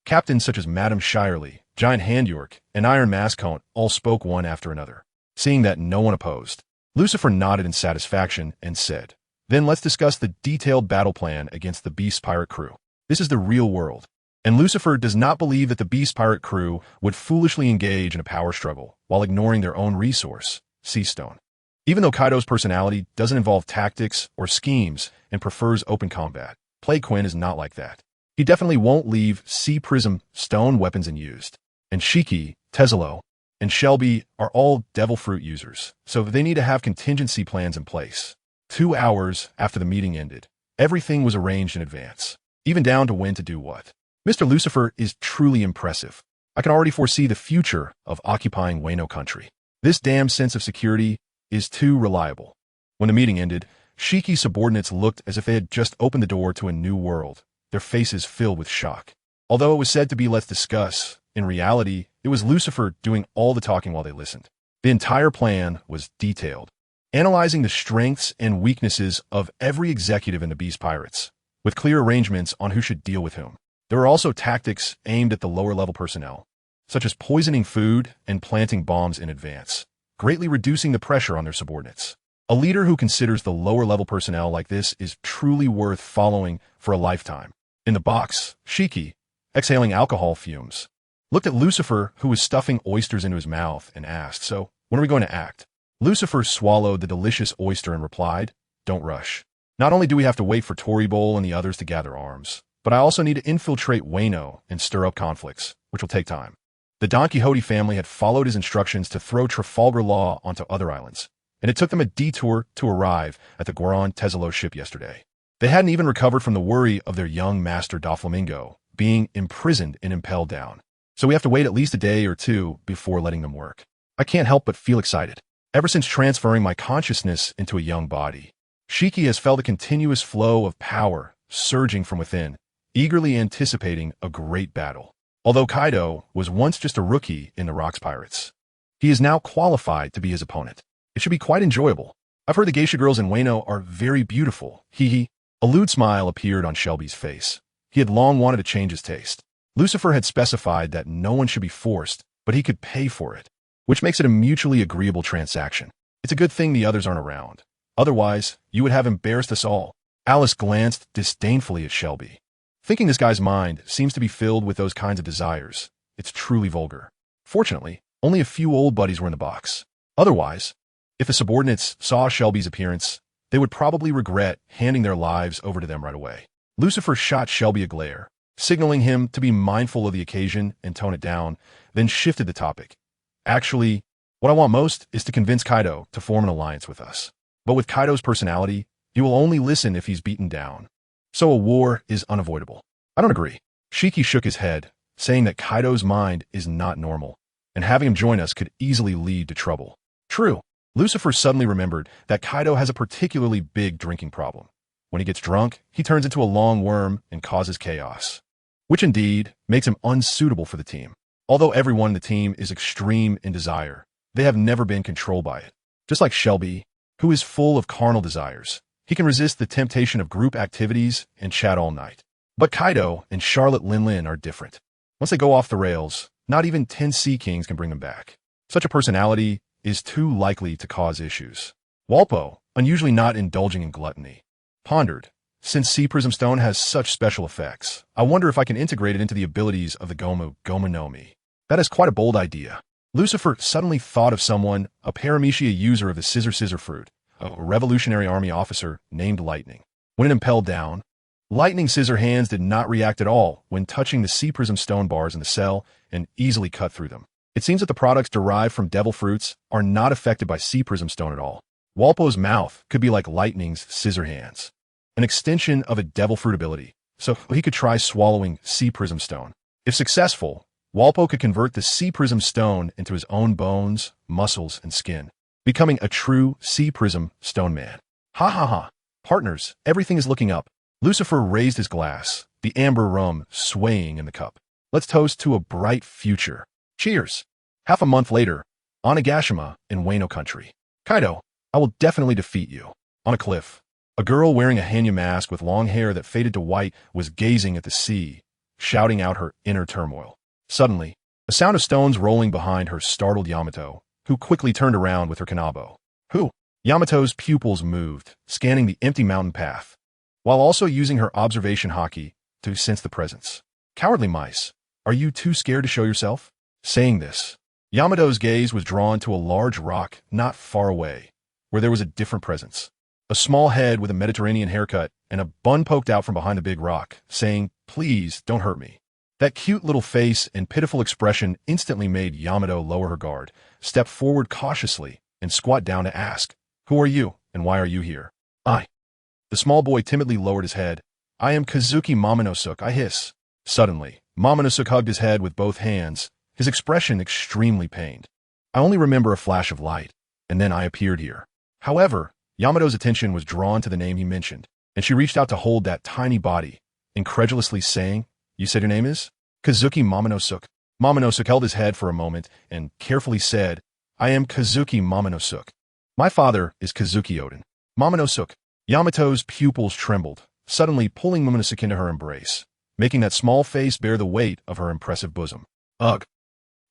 Captains such as Madame Shirley, Giant Handyork, and Iron Mascount all spoke one after another. Seeing that no one opposed, Lucifer nodded in satisfaction and said, "Then let's discuss the detailed battle plan against the Beast pirate crew. This is the real world, and Lucifer does not believe that the Beast pirate crew would foolishly engage in a power struggle while ignoring their own resource, Sea Stone. Even though Kaido's personality doesn't involve tactics or schemes and prefers open combat, Plague Quinn is not like that. He definitely won't leave Sea Prism stone weapons unused. And Shiki, Teselo, and Shelby are all devil fruit users, so they need to have contingency plans in place. 2 hours after the meeting ended, everything was arranged in advance, even down to when to do what. Mr. Lucifer is truly impressive. I can already foresee the future of occupying Wayno country. This damn sense of security is too reliable. When the meeting ended, Shiki's subordinates looked as if they had just opened the door to a new world, their faces filled with shock. Although it was said to be let's discuss, in reality, it was Lucifer doing all the talking while they listened. The entire plan was detailed, analyzing the strengths and weaknesses of every executive in the Beast Pirates, with clear arrangements on who should deal with whom. There were also tactics aimed at the lower-level personnel, such as poisoning food and planting bombs in advance, greatly reducing the pressure on their subordinates. A leader who considers the lower-level personnel like this is truly worth following for a lifetime. In the box, Shiki, exhaling alcohol fumes, looked at Lucifer, who was stuffing oysters into his mouth, and asked, "So, when are we going to act?" Lucifer swallowed the delicious oyster and replied, "Don't rush. Not only do we have to wait for Tory Bowl and the others to gather arms, but I also need to infiltrate Wayno and stir up conflicts, which will take time." The Don Quixote family had followed his instructions to throw Trafalgar Law onto other islands, and it took them a detour to arrive at the Guaran Tesalo ship yesterday. They hadn't even recovered from the worry of their young master Doflamingo being imprisoned and impelled down. So we have to wait at least a day or two before letting them work. I can't help but feel excited. Ever since transferring my consciousness into a young body, Shiki has felt a continuous flow of power surging from within, eagerly anticipating a great battle. Although Kaido was once just a rookie in the Rocks Pirates, he is now qualified to be his opponent. It should be quite enjoyable. I've heard the geisha girls in Wayno are very beautiful. Hee. A lewd smile appeared on Shelby's face. He had long wanted to change his taste. Lucifer had specified that no one should be forced, but he could pay for it, which makes it a mutually agreeable transaction. It's a good thing the others aren't around. Otherwise, you would have embarrassed us all. Alice glanced disdainfully at Shelby. Thinking this guy's mind seems to be filled with those kinds of desires. It's truly vulgar. Fortunately, only a few old buddies were in the box. Otherwise, if the subordinates saw Shelby's appearance, they would probably regret handing their lives over to them right away. Lucifer shot Shelby a glare, signaling him to be mindful of the occasion and tone it down, then shifted the topic. Actually, what I want most is to convince Kaido to form an alliance with us. But with Kaido's personality, he will only listen if he's beaten down. So a war is unavoidable. I don't agree. Shiki shook his head, saying that Kaido's mind is not normal, and having him join us could easily lead to trouble. True. Lucifer suddenly remembered that Kaido has a particularly big drinking problem. When he gets drunk, he turns into a long worm and causes chaos, which indeed makes him unsuitable for the team. Although everyone in the team is extreme in desire, they have never been controlled by it. Just like Shelby, who is full of carnal desires, he can resist the temptation of group activities and chat all night. But Kaido and Charlotte Linlin are different. Once they go off the rails, not even 10 Sea Kings can bring them back. Such a personality is too likely to cause issues. Walpo, unusually not indulging in gluttony, pondered, "Since Sea Prism Stone has such special effects, I wonder if I can integrate it into the abilities of the Gomu no Mi. That is quite a bold idea." Lucifer suddenly thought of someone, a Paramecia user of the Scissor Fruit, a Revolutionary Army officer named Lightning. When it impelled down, Lightning Scissor hands did not react at all when touching the Sea Prism Stone bars in the cell and easily cut through them. It seems that the products derived from devil fruits are not affected by Sea Prism Stone at all. Walpo's mouth could be like Lightning's scissor hands, an extension of a devil fruit ability, so he could try swallowing Sea Prism Stone. If successful, Walpo could convert the Sea Prism Stone into his own bones, muscles, and skin, becoming a true Sea Prism Stone man. Ha ha ha. Partners, everything is looking up. Lucifer raised his glass, the amber rum swaying in the cup. Let's toast to a bright future. Cheers. Half a month later, Onigashima in Wayno country. Kaido, I will definitely defeat you. On a cliff, a girl wearing a Hanya mask with long hair that faded to white was gazing at the sea, shouting out her inner turmoil. Suddenly, a sound of stones rolling behind her startled Yamato, who quickly turned around with her Kanabo. Who? Yamato's pupils moved, scanning the empty mountain path, while also using her observation haki to sense the presence. Cowardly mice, are you too scared to show yourself? Saying this, Yamato's gaze was drawn to a large rock not far away, where there was a different presence. A small head with a Mediterranean haircut and a bun poked out from behind the big rock, saying, "Please, don't hurt me." That cute little face and pitiful expression instantly made Yamato lower her guard, step forward cautiously, and squat down to ask, "Who are you, and why are you here?" "I." The small boy timidly lowered his head. "I am Kazuki Momonosuke," I hiss. Suddenly, Momonosuke hugged his head with both hands, his expression extremely pained. I only remember a flash of light, and then I appeared here. However, Yamato's attention was drawn to the name he mentioned, and she reached out to hold that tiny body, incredulously saying, "You said your name is?" "Kazuki Momonosuke." Momonosuke held his head for a moment and carefully said, "I am Kazuki Momonosuke. My father is Kazuki Oden." "Momonosuke." Yamato's pupils trembled, suddenly pulling Momonosuke into her embrace, making that small face bear the weight of her impressive bosom. Ugh.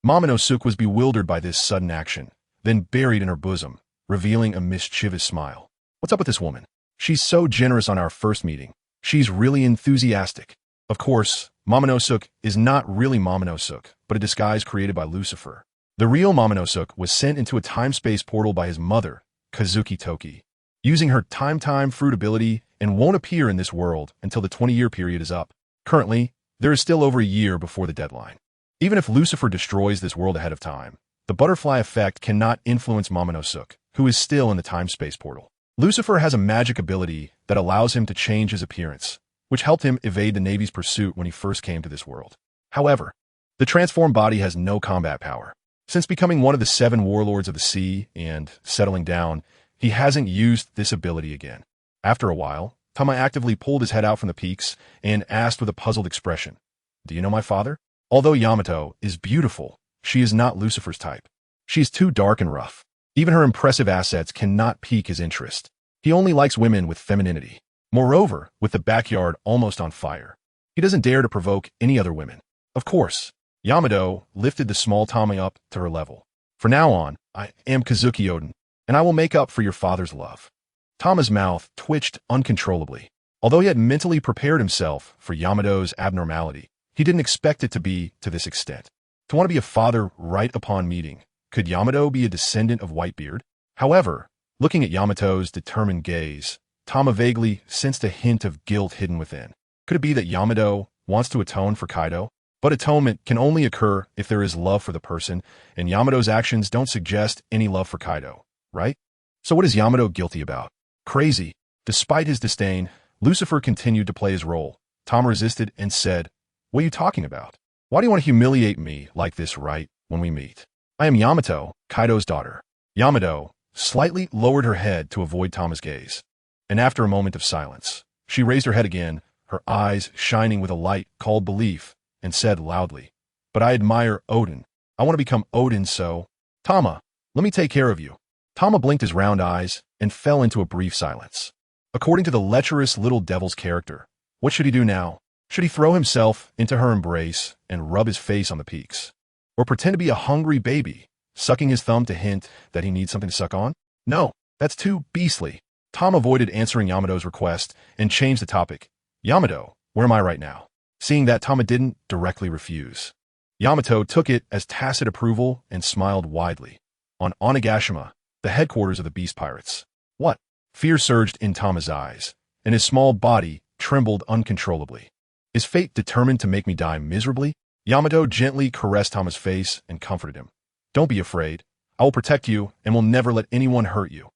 Momonosuke was bewildered by this sudden action, then buried in her bosom, revealing a mischievous smile. "What's up with this woman? She's so generous on our first meeting. She's really enthusiastic." Of course, Momonosuke is not really Momonosuke, but a disguise created by Lucifer. The real Momonosuke was sent into a time-space portal by his mother, Kazuki Toki, using her time fruit ability, and won't appear in this world until the 20-year period is up. Currently, there is still over a year before the deadline. Even if Lucifer destroys this world ahead of time, the butterfly effect cannot influence Momonosuke, who is still in the time-space portal. Lucifer has a magic ability that allows him to change his appearance, which helped him evade the Navy's pursuit when he first came to this world. However, the transformed body has no combat power. Since becoming one of the 7 warlords of the sea and settling down, he hasn't used this ability again. After a while, Tama actively pulled his head out from the peaks and asked with a puzzled expression, "Do you know my father?" Although Yamato is beautiful, she is not Lucifer's type. She is too dark and rough. Even her impressive assets cannot pique his interest. He only likes women with femininity. Moreover, with the backyard almost on fire, he doesn't dare to provoke any other women. Of course, Yamato lifted the small Tama up to her level. "From now on, I am Kazuki Oden, and I will make up for your father's love." Tama's mouth twitched uncontrollably. Although he had mentally prepared himself for Yamato's abnormality, he didn't expect it to be to this extent. To want to be a father right upon meeting, could Yamato be a descendant of Whitebeard? However, looking at Yamato's determined gaze, Tama vaguely sensed a hint of guilt hidden within. Could it be that Yamato wants to atone for Kaido? But atonement can only occur if there is love for the person, and Yamato's actions don't suggest any love for Kaido, right? So what is Yamato guilty about? Crazy. Despite his disdain, Lucifer continued to play his role. Tama resisted and said, "What are you talking about? Why do you want to humiliate me like this right when we meet? I am Yamato, Kaido's daughter." Yamato slightly lowered her head to avoid Tama's gaze, and after a moment of silence, she raised her head again, her eyes shining with a light called belief, and said loudly, "But I admire Odin. I want to become Odin, so Tama, let me take care of you." Tama blinked his round eyes and fell into a brief silence. According to the lecherous little devil's character, what should he do now? Should he throw himself into her embrace and rub his face on the peaks? Or pretend to be a hungry baby, sucking his thumb to hint that he needs something to suck on? No, that's too beastly. Tama avoided answering Yamato's request and changed the topic. "Yamato, where am I right now?" Seeing that Tama didn't directly refuse, Yamato took it as tacit approval and smiled widely. "On Onigashima, the headquarters of the Beast Pirates." "What?" Fear surged in Tama's eyes, and his small body trembled uncontrollably. "Is fate determined to make me die miserably?" Yamato gently caressed Tama's face and comforted him. "Don't be afraid. I will protect you and will never let anyone hurt you."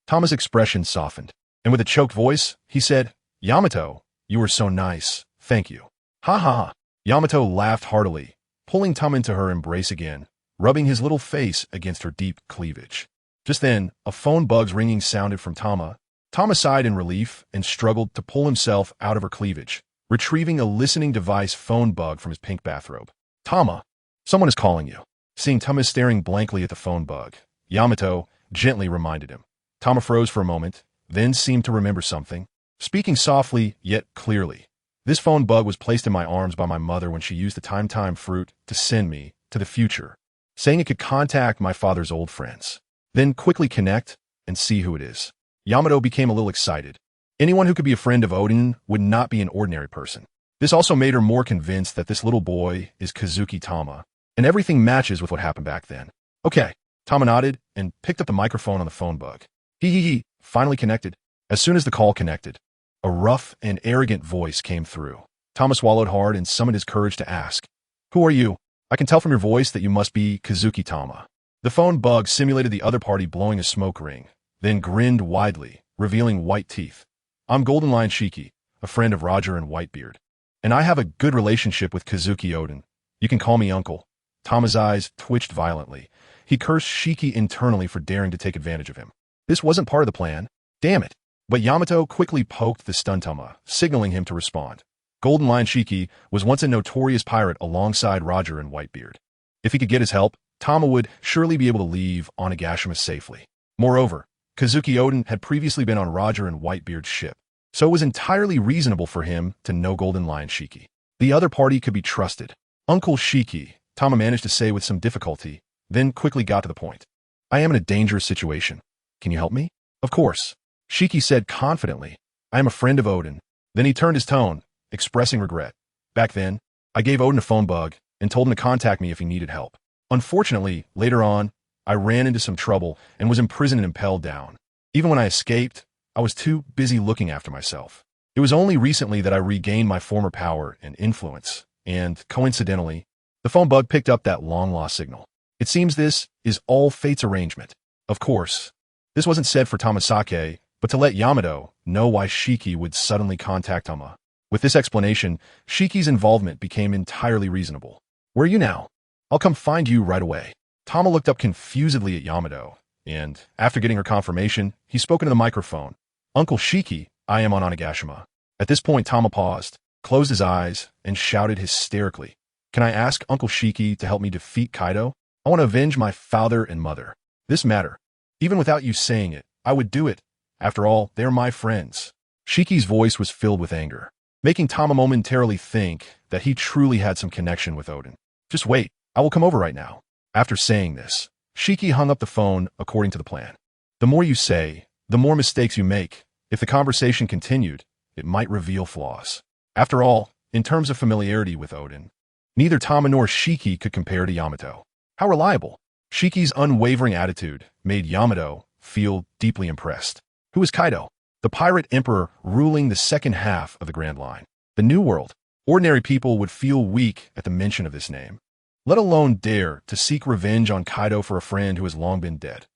Tama's expression softened, and with a choked voice, he said, "Yamato, you are so nice. Thank you." "Ha ha ha." Yamato laughed heartily, pulling Tama into her embrace again, rubbing his little face against her deep cleavage. Just then, a phone bug's ringing sounded from Tama. Tama sighed in relief and struggled to pull himself out of her cleavage, retrieving a listening device phone bug from his pink bathrobe. "Tama, someone is calling you." Seeing Tama staring blankly at the phone bug, Yamato gently reminded him. Tama froze for a moment, then seemed to remember something. Speaking softly yet clearly, "This phone bug was placed in my arms by my mother when she used the time fruit to send me to the future, saying it could contact my father's old friends, then quickly connect and see who it is." Yamato became a little excited. Anyone who could be a friend of Odin would not be an ordinary person. This also made her more convinced that this little boy is Kazuki Tama, and everything matches with what happened back then. "Okay." Tama nodded and picked up the microphone on the phone bug. He finally connected. As soon as the call connected, a rough and arrogant voice came through. Tama swallowed hard and summoned his courage to ask. Who are you? I can tell from your voice that you must be Kazuki Tama. The phone bug simulated the other party blowing a smoke ring, then grinned widely, revealing white teeth. I'm Golden Lion Shiki, a friend of Roger and Whitebeard. And I have a good relationship with Kazuki Odin. You can call me Uncle. Tama's eyes twitched violently. He cursed Shiki internally for daring to take advantage of him. This wasn't part of the plan. Damn it. But Yamato quickly poked the stunned Tama, signaling him to respond. Golden Lion Shiki was once a notorious pirate alongside Roger and Whitebeard. If he could get his help, Tama would surely be able to leave Onigashima safely. Moreover, Kazuki Odin had previously been on Roger and Whitebeard's ship, so it was entirely reasonable for him to know Golden Lion Shiki. The other party could be trusted. Uncle Shiki, Tama managed to say with some difficulty, then quickly got to the point. I am in a dangerous situation. Can you help me? Of course. Shiki said confidently. I am a friend of Odin. Then he turned his tone, expressing regret. Back then, I gave Odin a phone bug and told him to contact me if he needed help. Unfortunately, later on, I ran into some trouble and was imprisoned and impelled down. Even when I escaped, I was too busy looking after myself. It was only recently that I regained my former power and influence, and, coincidentally, the phone bug picked up that long-lost signal. It seems this is all fate's arrangement. Of course, this wasn't said for Tamasake, but to let Yamato know why Shiki would suddenly contact Tama. With this explanation, Shiki's involvement became entirely reasonable. Where are you now? I'll come find you right away. Tama looked up confusedly at Yamato, and, after getting her confirmation, he spoke into the microphone. Uncle Shiki, I am on Onigashima. At this point, Tama paused, closed his eyes, and shouted hysterically. Can I ask Uncle Shiki to help me defeat Kaido? I want to avenge my father and mother. This matter. Even without you saying it, I would do it. After all, they're my friends. Shiki's voice was filled with anger, making Tama momentarily think that he truly had some connection with Odin. Just wait, I will come over right now. After saying this, Shiki hung up the phone according to the plan. The more you say, the more mistakes you make. If the conversation continued, it might reveal flaws. After all, in terms of familiarity with Odin, neither Tama nor Shiki could compare to Yamato. How reliable! Shiki's unwavering attitude made Yamato feel deeply impressed. Who is Kaido? The pirate emperor ruling the second half of the Grand Line. The New World. Ordinary people would feel weak at the mention of this name, let alone dare to seek revenge on Kaido for a friend who has long been dead.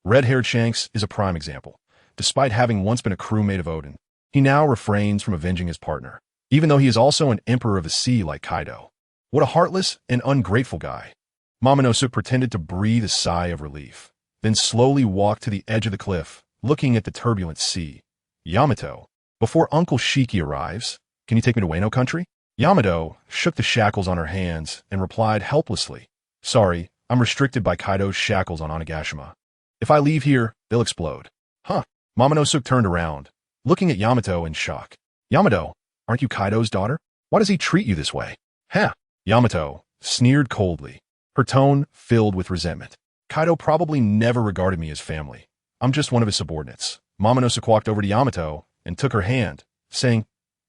Red-haired Shanks is a prime example. Despite having once been a crewmate of Odin, he now refrains from avenging his partner, even though he is also an emperor of the sea like Kaido. What a heartless and ungrateful guy. Momonosuke pretended to breathe a sigh of relief, then slowly walked to the edge of the cliff, looking at the turbulent sea. Yamato, before Uncle Shiki arrives, can you take me to Wano country? Yamato shook the shackles on her hands and replied helplessly. Sorry, I'm restricted by Kaido's shackles on Onigashima. If I leave here, they'll explode. Huh? Momonosuke turned around, looking at Yamato in shock. Yamato, aren't you Kaido's daughter? Why does he treat you this way? Huh? Yamato sneered coldly, her tone filled with resentment. Kaido probably never regarded me as family. I'm just one of his subordinates. Momonosuke walked over to Yamato and took her hand, saying,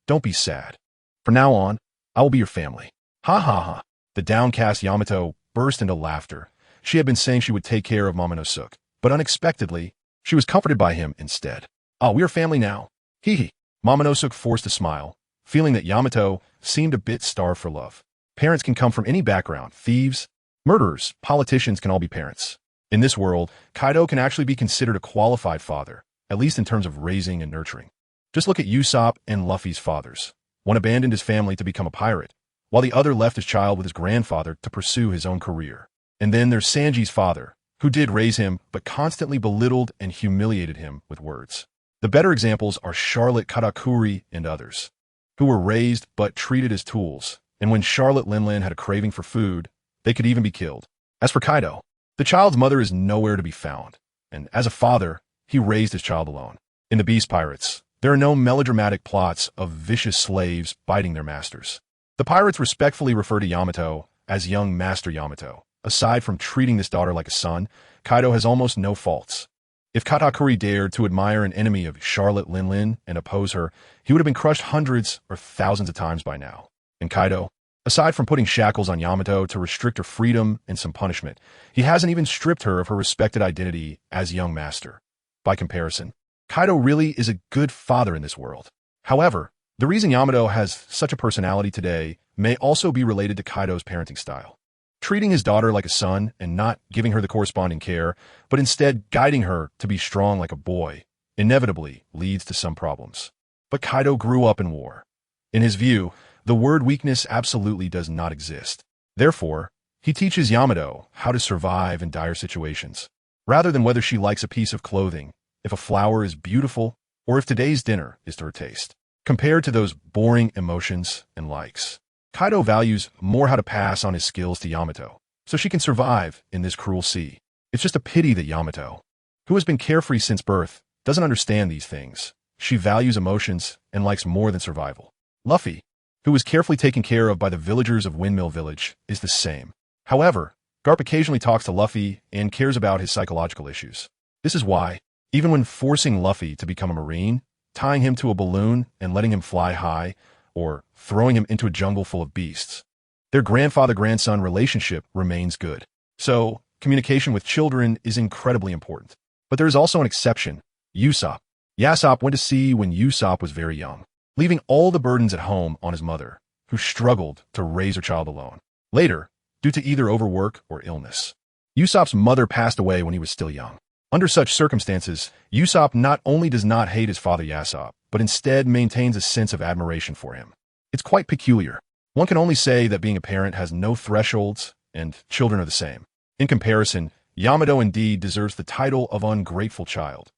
Don't be sad. From now on, I will be your family. Ha ha ha. The downcast Yamato burst into laughter. She had been saying she would take care of Momonosuke, but unexpectedly, she was comforted by him instead. Ah, we are family now. Hee hee. Momonosuke forced a smile, feeling that Yamato seemed a bit starved for love. Parents can come from any background. Thieves, murderers, politicians can all be parents. In this world, Kaido can actually be considered a qualified father, at least in terms of raising and nurturing. Just look at Usopp and Luffy's fathers. One abandoned his family to become a pirate, while the other left his child with his grandfather to pursue his own career. And then there's Sanji's father, who did raise him but constantly belittled and humiliated him with words. The better examples are Charlotte Katakuri and others, who were raised but treated as tools, and when Charlotte Linlin had a craving for food, they could even be killed. As for Kaido, the child's mother is nowhere to be found, and as a father, he raised his child alone. In the Beast Pirates, there are no melodramatic plots of vicious slaves biting their masters. The pirates respectfully refer to Yamato as young Master Yamato. Aside from treating this daughter like a son, Kaido has almost no faults. If Katakuri dared to admire an enemy of Charlotte Linlin and oppose her, he would have been crushed hundreds or thousands of times by now. And Kaido, aside from putting shackles on Yamato to restrict her freedom and some punishment, he hasn't even stripped her of her respected identity as young master. By comparison, Kaido really is a good father in this world. However, The reason Yamato has such a personality today may also be related to Kaido's parenting style. Treating his daughter like a son and not giving her the corresponding care, but instead guiding her to be strong like a boy, inevitably leads to some problems. But Kaido grew up in war. In his view, the word weakness absolutely does not exist. Therefore, he teaches Yamato how to survive in dire situations, rather than whether she likes a piece of clothing, if a flower is beautiful, or if today's dinner is to her taste. Compared to those boring emotions and likes, Kaido values more how to pass on his skills to Yamato, so she can survive in this cruel sea. It's just a pity that Yamato, who has been carefree since birth, doesn't understand these things. She values emotions and likes more than survival. Luffy, who was carefully taken care of by the villagers of Windmill Village, is the same. However, Garp occasionally talks to Luffy and cares about his psychological issues. This is why, even when forcing Luffy to become a marine, tying him to a balloon and letting him fly high, or throwing him into a jungle full of beasts, their grandfather-grandson relationship remains good. So, communication with children is incredibly important. But there is also an exception, Usopp. Yasopp went to sea when Usopp was very young, leaving all the burdens at home on his mother, who struggled to raise her child alone. Later, due to either overwork or illness, Usopp's mother passed away when he was still young. Under such circumstances, Usopp not only does not hate his father Yasopp, but instead maintains a sense of admiration for him. It's quite peculiar. One can only say that being a parent has no thresholds, and children are the same. In comparison, Yamato indeed deserves the title of ungrateful child.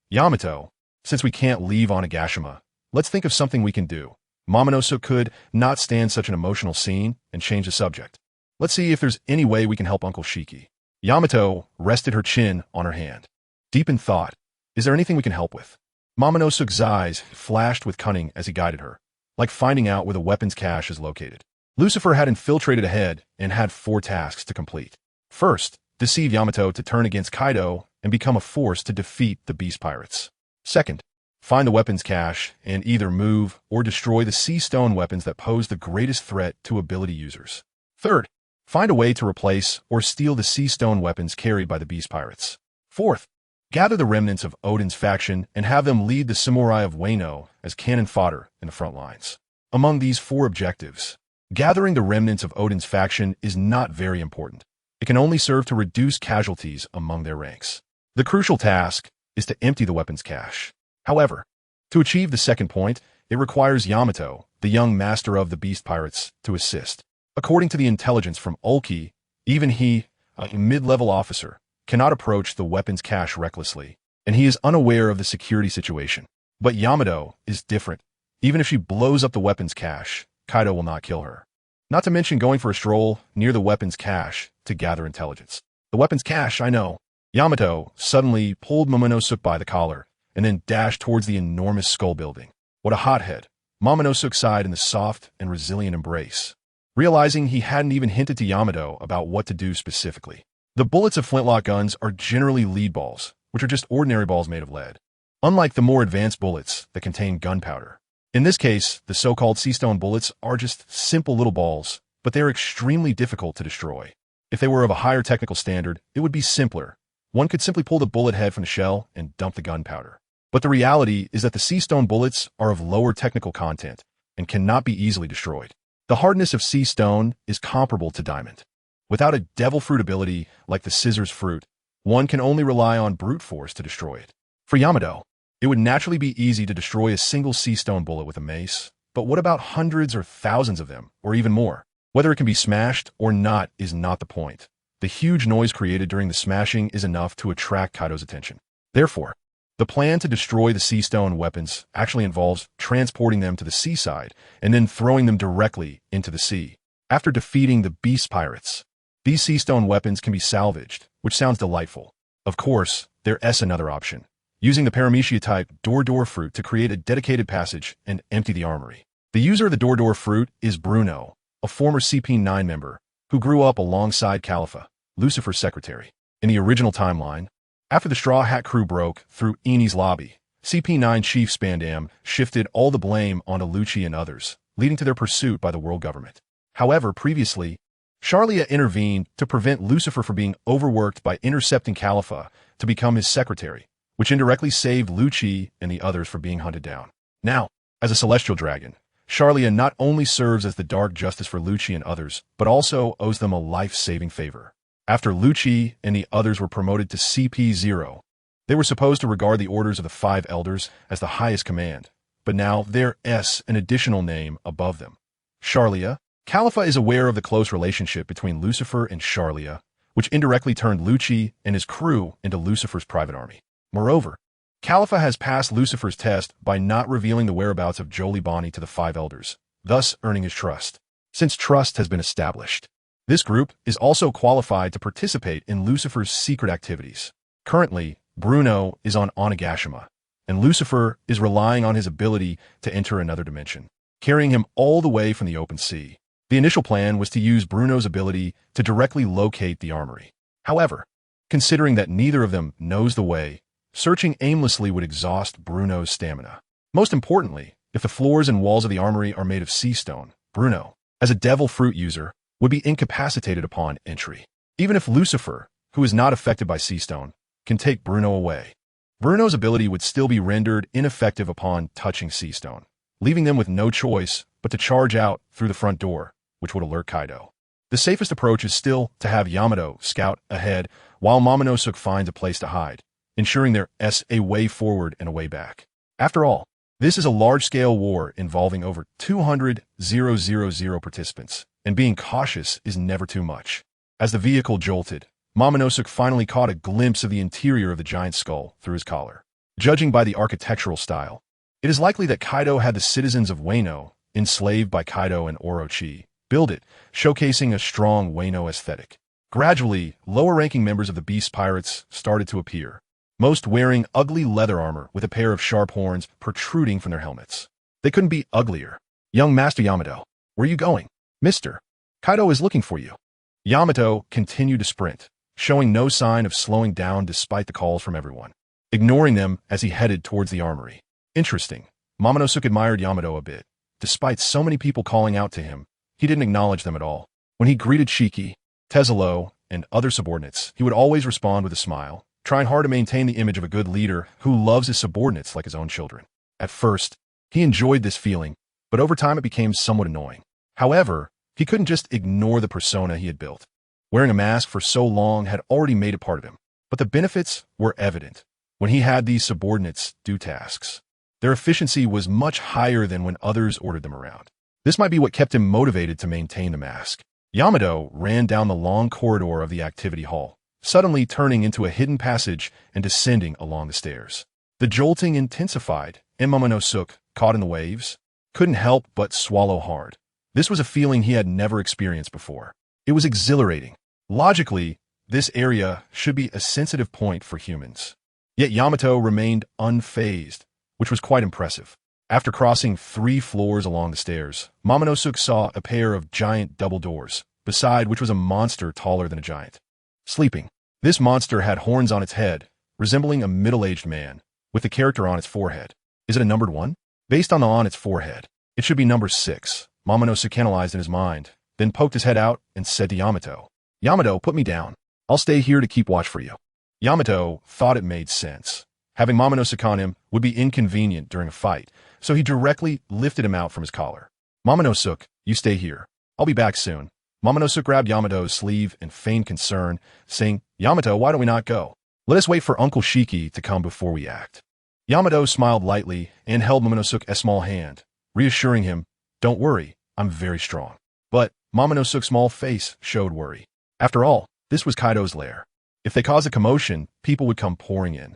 Yamato, since we can't leave Onigashima, let's think of something we can do. Momonosuke could not stand such an emotional scene and change the subject. Let's see if there's any way we can help Uncle Shiki. Yamato rested her chin on her hand. Deep in thought, is there anything we can help with? Momonosuke's eyes flashed with cunning as he guided her, like finding out where the weapons cache is located. Lucifer had infiltrated ahead and had 4 tasks to complete. First, deceive Yamato to turn against Kaido and become a force to defeat the Beast Pirates. Second, find the weapons cache and either move or destroy the Sea Stone weapons that pose the greatest threat to ability users. Third, find a way to replace or steal the Sea Stone weapons carried by the Beast Pirates. Fourth, gather the remnants of Odin's faction and have them lead the samurai of Wano as cannon fodder in the front lines. Among these 4 objectives, gathering the remnants of Odin's faction is not very important. It can only serve to reduce casualties among their ranks. The crucial task is to empty the weapons cache. However, to achieve the second point, it requires Yamato, the young master of the Beast Pirates, to assist. According to the intelligence from Ulki, even he, a mid-level officer, cannot approach the weapons cache recklessly, and he is unaware of the security situation. But Yamato is different. Even if she blows up the weapons cache, Kaido will not kill her. Not to mention going for a stroll near the weapons cache to gather intelligence. The weapons cache, I know. Yamato suddenly pulled Momonosuke by the collar and then dashed towards the enormous skull building. What a hothead. Momonosuke sighed in the soft and resilient embrace, realizing he hadn't even hinted to Yamato about what to do specifically. The bullets of flintlock guns are generally lead balls, which are just ordinary balls made of lead, unlike the more advanced bullets that contain gunpowder. In this case, the so-called Sea Stone bullets are just simple little balls, but they are extremely difficult to destroy. If they were of a higher technical standard, it would be simpler. One could simply pull the bullet head from the shell and dump the gunpowder. But the reality is that the Sea Stone bullets are of lower technical content and cannot be easily destroyed. The hardness of Sea Stone is comparable to diamond. Without a devil fruit ability like the scissors fruit, one can only rely on brute force to destroy it. For Yamato, it would naturally be easy to destroy a single Sea Stone bullet with a mace, but what about hundreds or thousands of them, or even more? Whether it can be smashed or not is not the point. The huge noise created during the smashing is enough to attract Kaido's attention. Therefore, the plan to destroy the Sea Stone weapons actually involves transporting them to the seaside and then throwing them directly into the sea. After defeating the Beast Pirates, these Sea Stone weapons can be salvaged, which sounds delightful. Of course, there is another option, using the Paramecia type door fruit to create a dedicated passage and empty the armory. The user of the door fruit is Bruno, a former CP9 member, who grew up alongside Califa, Lucifer's secretary. In the original timeline, after the Straw Hat crew broke through Eni's lobby, CP9 Chief Spandam shifted all the blame onto Lucci and others, leading to their pursuit by the world government. However, previously, Charlia intervened to prevent Lucifer from being overworked by intercepting Califa to become his secretary, which indirectly saved Lucci and the others from being hunted down. Now, As a celestial dragon, Charlia not only serves as the dark justice for Lucci and others, but also owes them a life-saving favor. After Lucci and the others were promoted to CP0, they were supposed to regard the orders of the 5 elders as the highest command, but now they're an additional name above them. Charlia. Khalifa is aware of the close relationship between Lucifer and Charlia, which indirectly turned Lucci and his crew into Lucifer's private army. Moreover, Khalifa has passed Lucifer's test by not revealing the whereabouts of Jolie Bonnie to the 5 elders, thus earning his trust. Since trust has been established, this group is also qualified to participate in Lucifer's secret activities. Currently, Bruno is on Onigashima, and Lucifer is relying on his ability to enter another dimension, carrying him all the way from the open sea. The initial plan was to use Bruno's ability to directly locate the armory. However, considering that neither of them knows the way, searching aimlessly would exhaust Bruno's stamina. Most importantly, if the floors and walls of the armory are made of sea stone, Bruno, as a devil fruit user, would be incapacitated upon entry. Even if Lucifer, who is not affected by sea stone, can take Bruno away, Bruno's ability would still be rendered ineffective upon touching sea stone, leaving them with no choice but to charge out through the front door, which would alert Kaido. The safest approach is still to have Yamato scout ahead while Momonosuke finds a place to hide, ensuring there's a way forward and a way back. After all, this is a large-scale war involving over 200,000 participants, and being cautious is never too much. As the vehicle jolted, Momonosuke finally caught a glimpse of the interior of the giant skull through his collar. Judging by the architectural style, it is likely that Kaido had the citizens of Wano, enslaved by Kaido and Orochi, build it, showcasing a strong Wano aesthetic. Gradually, lower-ranking members of the Beast Pirates started to appear, most wearing ugly leather armor with a pair of sharp horns protruding from their helmets. They couldn't be uglier. "Young Master Yamato, where are you going? Mister, Kaido is looking for you." Yamato continued to sprint, showing no sign of slowing down despite the calls from everyone, ignoring them as he headed towards the armory. Interesting. Momonosuke admired Yamato a bit. Despite so many people calling out to him, he didn't acknowledge them at all. When he greeted Shiki, Tezulo, and other subordinates, he would always respond with a smile, trying hard to maintain the image of a good leader who loves his subordinates like his own children. At first, he enjoyed this feeling, but over time it became somewhat annoying. However, he couldn't just ignore the persona he had built. Wearing a mask for so long had already made it part of him, but the benefits were evident when he had these subordinates do tasks. Their efficiency was much higher than when others ordered them around. This might be what kept him motivated to maintain the mask. Yamato ran down the long corridor of the activity hall, suddenly turning into a hidden passage and descending along the stairs. The jolting intensified, and Momonosuke, caught in the waves, couldn't help but swallow hard. This was a feeling he had never experienced before. It was exhilarating. Logically, this area should be a sensitive point for humans. Yet Yamato remained unfazed, which was quite impressive. After crossing 3 floors along the stairs, Momonosuke saw a pair of giant double doors, beside which was a monster taller than a giant. Sleeping. This monster had horns on its head, resembling a middle-aged man, with the character on its forehead. Is it a numbered 1? Based on its forehead, it should be number 6. Momonosuke analyzed in his mind, then poked his head out and said to Yamato, "Yamato, put me down. I'll stay here to keep watch for you." Yamato thought it made sense. Having Momonosuke on him would be inconvenient during a fight, so he directly lifted him out from his collar. "Momonosuke, you stay here. I'll be back soon." Momonosuke grabbed Yamato's sleeve and feigned concern, saying, "Yamato, why don't we not go? Let us wait for Uncle Shiki to come before we act." Yamato smiled lightly and held Momonosuke a small hand, reassuring him, "Don't worry, I'm very strong." But Momonosuke's small face showed worry. After all, this was Kaido's lair. If they caused a commotion, people would come pouring in.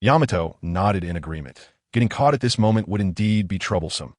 Yamato nodded in agreement. Getting caught at this moment would indeed be troublesome.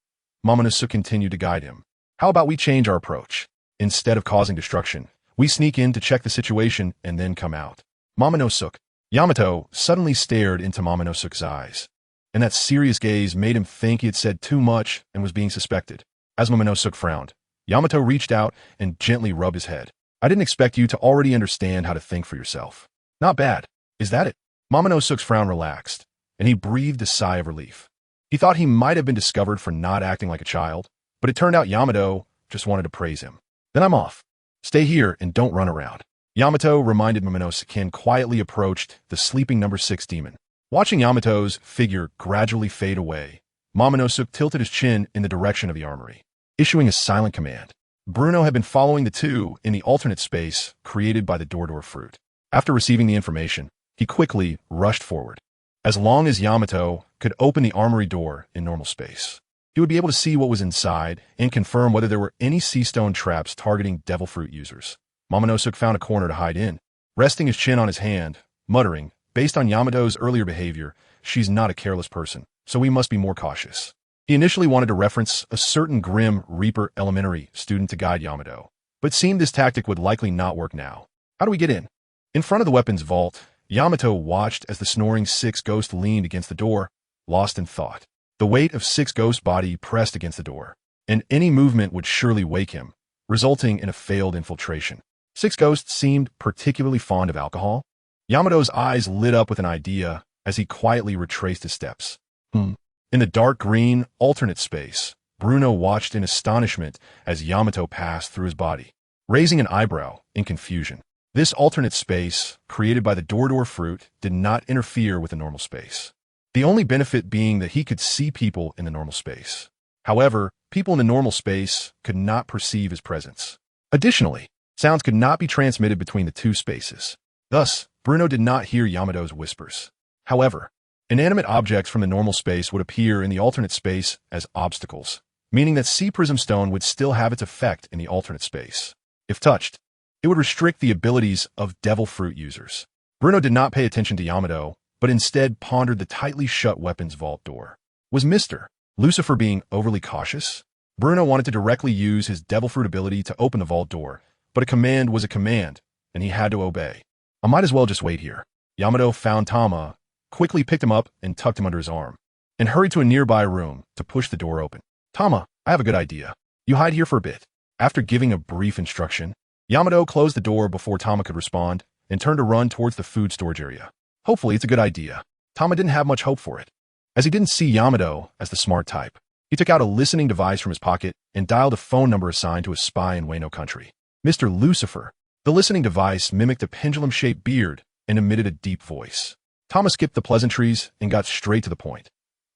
Momonosuke continued to guide him. "How about we change our approach? Instead of causing destruction, we sneak in to check the situation and then come out." Momonosuke. Yamato suddenly stared into Momonosuke's eyes, and that serious gaze made him think he had said too much and was being suspected. As Momonosuke frowned, Yamato reached out and gently rubbed his head. "I didn't expect you to already understand how to think for yourself." "Not bad. Is that it?" Momonosuke's frown relaxed, and he breathed a sigh of relief. He thought he might have been discovered for not acting like a child, but it turned out Yamato just wanted to praise him. "Then I'm off. Stay here and don't run around." Yamato reminded Momonosuke and quietly approached the sleeping number 6 demon. Watching Yamato's figure gradually fade away, Momonosuke tilted his chin in the direction of the armory, issuing a silent command. Bruno had been following the two in the alternate space created by the door fruit. After receiving the information, he quickly rushed forward. As long as Yamato could open the armory door in normal space, he would be able to see what was inside and confirm whether there were any sea stone traps targeting devil fruit users. Momonosuke found a corner to hide in, resting his chin on his hand, muttering, based on Yamato's earlier behavior, she's not a careless person, so we must be more cautious. He initially wanted to reference a certain Grim Reaper Elementary student to guide Yamato, but seemed this tactic would likely not work now. How do we get in? In front of the weapons vault, Yamato watched as the snoring Six Ghost leaned against the door, lost in thought. The weight of Six Ghost's body pressed against the door, and any movement would surely wake him, resulting in a failed infiltration. Six Ghost seemed particularly fond of alcohol. Yamato's eyes lit up with an idea as he quietly retraced his steps. In the dark green, alternate space, Bruno watched in astonishment as Yamato passed through his body, raising an eyebrow in confusion. This alternate space, created by the door fruit, did not interfere with the normal space. The only benefit being that he could see people in the normal space. However, people in the normal space could not perceive his presence. Additionally, sounds could not be transmitted between the two spaces. Thus, Bruno did not hear Yamato's whispers. However, inanimate objects from the normal space would appear in the alternate space as obstacles, meaning that Sea Prism Stone would still have its effect in the alternate space. If touched, it would restrict the abilities of devil fruit users. Bruno did not pay attention to Yamato, but instead pondered the tightly shut weapons vault door. Was Mr. Lucifer being overly cautious? Bruno wanted to directly use his devil fruit ability to open the vault door, but a command was a command, and he had to obey. I might as well just wait here. Yamato found Tama, quickly picked him up and tucked him under his arm, and hurried to a nearby room to push the door open. Tama, I have a good idea. You hide here for a bit. After giving a brief instruction, Yamato closed the door before Tama could respond and turned to run towards the food storage area. Hopefully it's a good idea. Tama didn't have much hope for it. As he didn't see Yamato as the smart type, he took out a listening device from his pocket and dialed a phone number assigned to a spy in Wano country. Mr. Lucifer. The listening device mimicked a pendulum-shaped beard and emitted a deep voice. Tama skipped the pleasantries and got straight to the point.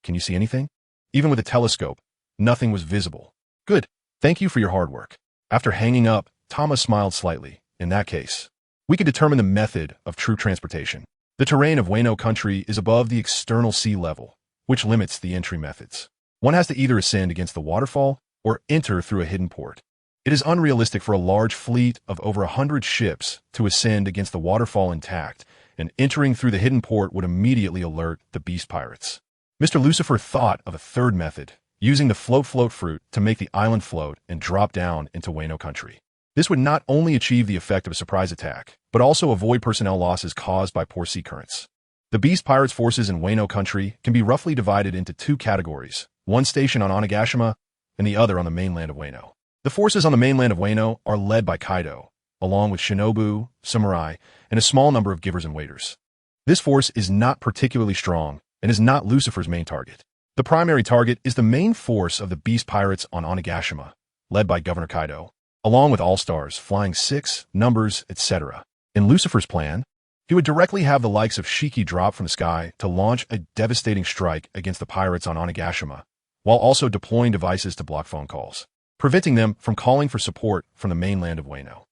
Can you see anything? Even with a telescope, nothing was visible. Good. Thank you for your hard work. After hanging up, Tama smiled slightly. In that case, we could determine the method of troop transportation. The terrain of Wano country is above the external sea level, which limits the entry methods. One has to either ascend against the waterfall or enter through a hidden port. It is unrealistic for a large fleet of over 100 ships to ascend against the waterfall intact, and entering through the hidden port would immediately alert the beast pirates. Mr. Lucifer thought of a third method, using the float fruit to make the island float and drop down into Wano country. This would not only achieve the effect of a surprise attack, but also avoid personnel losses caused by poor sea currents. The beast pirates' forces in Wano country can be roughly divided into two categories, one stationed on Onigashima and the other on the mainland of Wano. The forces on the mainland of Wano are led by Kaido, along with shinobu, samurai, and a small number of givers and waiters. This force is not particularly strong and is not Lucifer's main target. The primary target is the main force of the beast pirates on Onigashima, led by Governor Kaido, along with all-stars, flying six, numbers, etc. In Lucifer's plan, he would directly have the likes of Shiki drop from the sky to launch a devastating strike against the pirates on Onigashima, while also deploying devices to block phone calls, preventing them from calling for support from the mainland of Wano.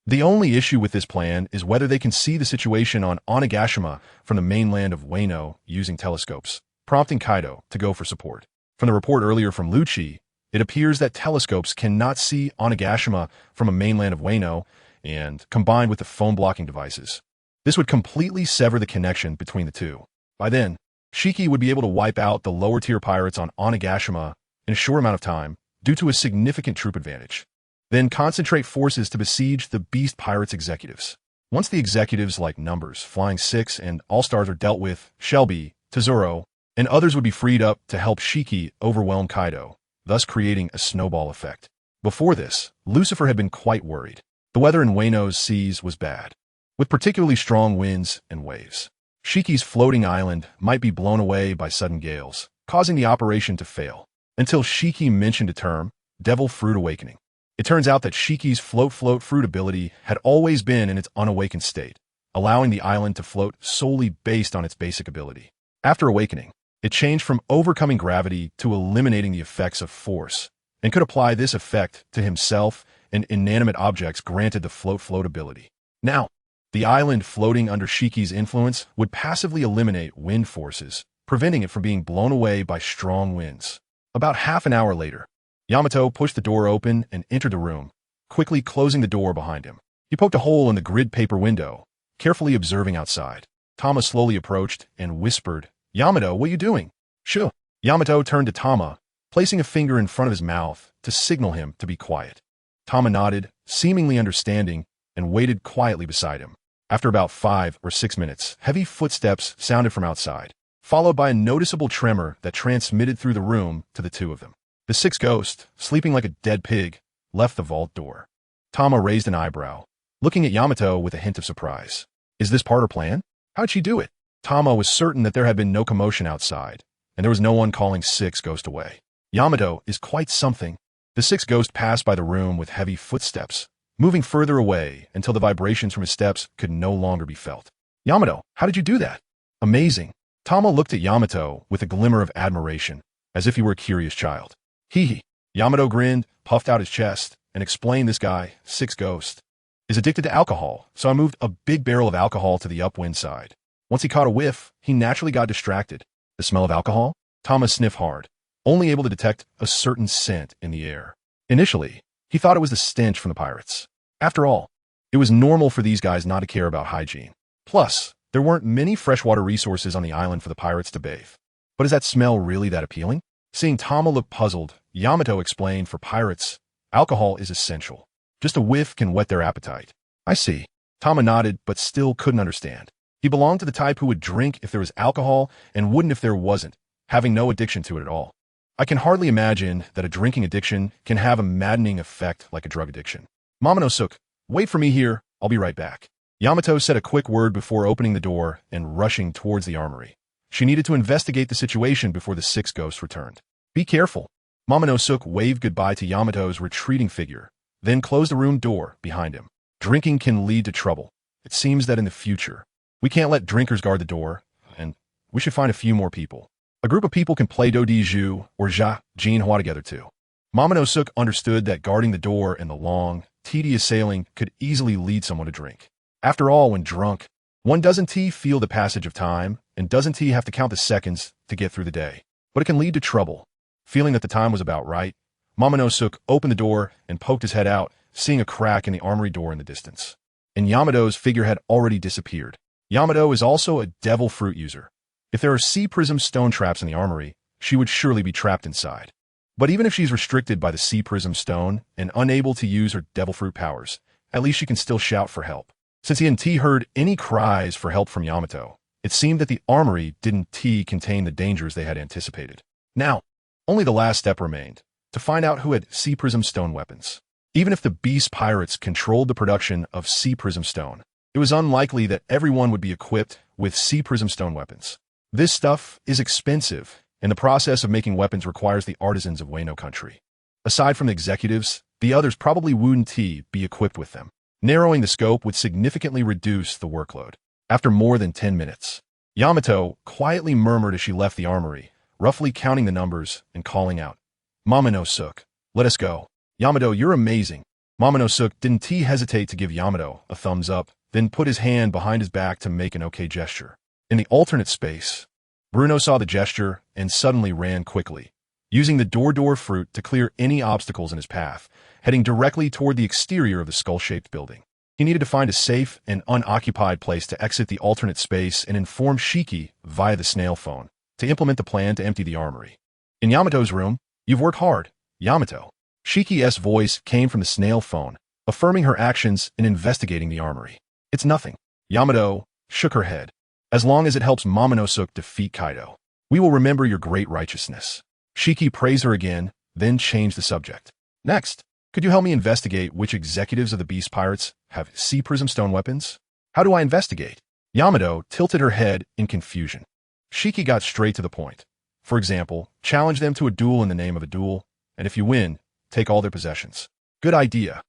The only issue with this plan is whether they can see the situation on Onigashima from the mainland of Wano using telescopes, prompting Kaido to go for support. From the report earlier from Lucci, it appears that telescopes cannot see Onigashima from a mainland of Wano, and combined with the phone-blocking devices, this would completely sever the connection between the two. By then, Shiki would be able to wipe out the lower-tier pirates on Onigashima in a short amount of time due to a significant troop advantage. Then concentrate forces to besiege the beast pirates' executives. Once the executives like Numbers, Flying Six, and All-Stars are dealt with, Shelby, Tezuro, and others would be freed up to help Shiki overwhelm Kaido, thus creating a snowball effect. Before this, Lucifer had been quite worried. The weather in Wano's seas was bad, with particularly strong winds and waves. Shiki's floating island might be blown away by sudden gales, causing the operation to fail, until Shiki mentioned a term, Devil Fruit Awakening. It turns out that Shiki's float fruit ability had always been in its unawakened state, allowing the island to float solely based on its basic ability. After awakening, It changed from overcoming gravity to eliminating the effects of force, and could apply this effect to himself and inanimate objects granted the float ability. Now, the island floating under Shiki's influence would passively eliminate wind forces, preventing it from being blown away by strong winds. About half an hour later, Yamato pushed the door open and entered the room, quickly closing the door behind him. He poked a hole in the grid paper window, carefully observing outside. Tama slowly approached and whispered, "Yamato, what are you doing?" "Shoo." Yamato turned to Tama, placing a finger in front of his mouth to signal him to be quiet. Tama nodded, seemingly understanding, and waited quietly beside him. After about 5 or 6 minutes, heavy footsteps sounded from outside, followed by a noticeable tremor that transmitted through the room to the two of them. The sixth ghost, sleeping like a dead pig, left the vault door. Tama raised an eyebrow, looking at Yamato with a hint of surprise. "Is this part or plan? How'd she do it?" Tama was certain that there had been no commotion outside, and there was no one calling Sixth Ghost away. Yamato is quite something. The sixth ghost passed by the room with heavy footsteps, moving further away until the vibrations from his steps could no longer be felt. "Yamato, how did you do that?" "Amazing." Tama looked at Yamato with a glimmer of admiration, as if he were a curious child. Hee hee. Yamato grinned, puffed out his chest, and explained this guy, Sixth Ghost, is addicted to alcohol, so I moved a big barrel of alcohol to the upwind side. Once he caught a whiff, he naturally got distracted. The smell of alcohol? Tama sniffed hard, only able to detect a certain scent in the air. Initially, he thought it was the stench from the pirates. After all, it was normal for these guys not to care about hygiene. Plus, there weren't many freshwater resources on the island for the pirates to bathe. But is that smell really that appealing? Seeing Tama look puzzled, Yamato explained for pirates, alcohol is essential. Just a whiff can whet their appetite. I see. Tama nodded, but still couldn't understand. He belonged to the type who would drink if there was alcohol and wouldn't if there wasn't, having no addiction to it at all. I can hardly imagine that a drinking addiction can have a maddening effect like a drug addiction. Momonosuke, wait for me here, I'll be right back. Yamato said a quick word before opening the door and rushing towards the armory. She needed to investigate the situation before the sixth ghost returned. Be careful. Momonosuke waved goodbye to Yamato's retreating figure, then closed the room door behind him. Drinking can lead to trouble. It seems that in the future, we can't let drinkers guard the door, and we should find a few more people. A group of people can play Dodiju or Jinhua together too. Momonosuke understood that guarding the door and the long, tedious sailing could easily lead someone to drink. After all, when drunk, one doesn't feel the passage of time, and doesn't have to count the seconds to get through the day. But it can lead to trouble. Feeling that the time was about right, Momonosuke opened the door and poked his head out, seeing a crack in the armory door in the distance. And Yamato's figure had already disappeared. Yamato is also a devil fruit user. If there are sea prism stone traps in the armory, she would surely be trapped inside. But even if she's restricted by the sea prism stone and unable to use her devil fruit powers, at least she can still shout for help. Since he hadn't heard any cries for help from Yamato, it seemed that the armory didn't contain the dangers they had anticipated. Now, only the last step remained, to find out who had sea prism stone weapons. Even if the beast pirates controlled the production of sea prism stone, it was unlikely that everyone would be equipped with sea prism stone weapons. This stuff is expensive, and the process of making weapons requires the artisans of Wano country. Aside from the executives, the others probably wouldn't be equipped with them. Narrowing the scope would significantly reduce the workload. After more than 10 minutes, Yamato quietly murmured as she left the armory, roughly counting the numbers and calling out, "Momonosuke, let us go." "Yamato, you're amazing." Momonosuke didn't hesitate to give Yamato a thumbs up, then put his hand behind his back to make an okay gesture. In the alternate space, Bruno saw the gesture and suddenly ran quickly, using the door fruit to clear any obstacles in his path, heading directly toward the exterior of the skull-shaped building. He needed to find a safe and unoccupied place to exit the alternate space and inform Shiki via the snail phone to implement the plan to empty the armory. In Yamato's room, "You've worked hard, Yamato." Shiki's voice came from the snail phone, affirming her actions in investigating the armory. "It's nothing." Yamato shook her head. "As long as it helps Momonosuke defeat Kaido, we will remember your great righteousness." Shiki praised her again, then changed the subject. "Next, could you help me investigate which executives of the Beast Pirates have sea prism stone weapons?" "How do I investigate?" Yamato tilted her head in confusion. Shiki got straight to the point. "For example, challenge them to a duel in the name of a duel, and if you win, take all their possessions." "Good idea."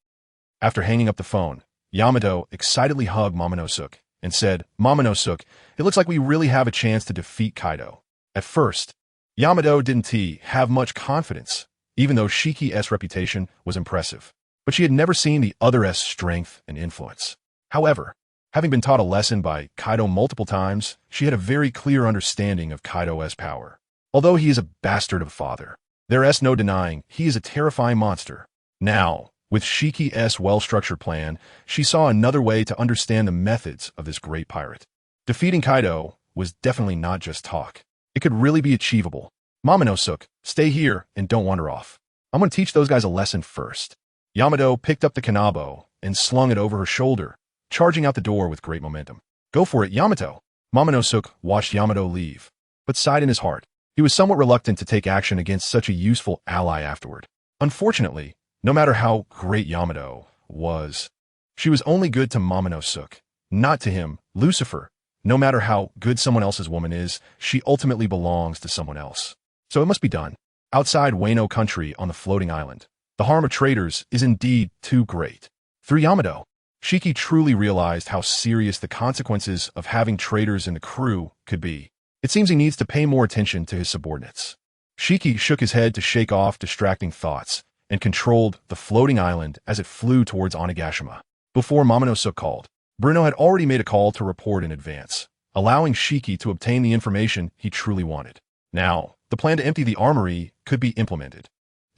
After hanging up the phone, Yamato excitedly hugged Momonosuke and said, "Momonosuke, it looks like we really have a chance to defeat Kaido. At first, Yamato didn't have much confidence, even though Shiki's reputation was impressive. But she had never seen the other's strength and influence. However, having been taught a lesson by Kaido multiple times, she had a very clear understanding of Kaido's power. Although he is a bastard of a father, there's no denying he is a terrifying monster. Now, with Shiki's well-structured plan, she saw another way to understand the methods of this great pirate. Defeating Kaido was definitely not just talk. It could really be achievable. Momonosuke, stay here and don't wander off. I'm going to teach those guys a lesson first. Yamato picked up the kanabo and slung it over her shoulder, charging out the door with great momentum. Go for it, Yamato. Momonosuke watched Yamato leave, but sighed in his heart. He was somewhat reluctant to take action against such a useful ally afterward. Unfortunately, no matter how great Yamato was, she was only good to Momonosuke, not to him, Lucifer. No matter how good someone else's woman is, she ultimately belongs to someone else. So it must be done. Outside Wano country on the floating island, the harm of traitors is indeed too great. Through Yamato, Shiki truly realized how serious the consequences of having traitors in the crew could be. It seems he needs to pay more attention to his subordinates. Shiki shook his head to shake off distracting thoughts and controlled the floating island as it flew towards Onigashima. Before Momonosuke called, Bruno had already made a call to report in advance, allowing Shiki to obtain the information he truly wanted. Now, the plan to empty the armory could be implemented.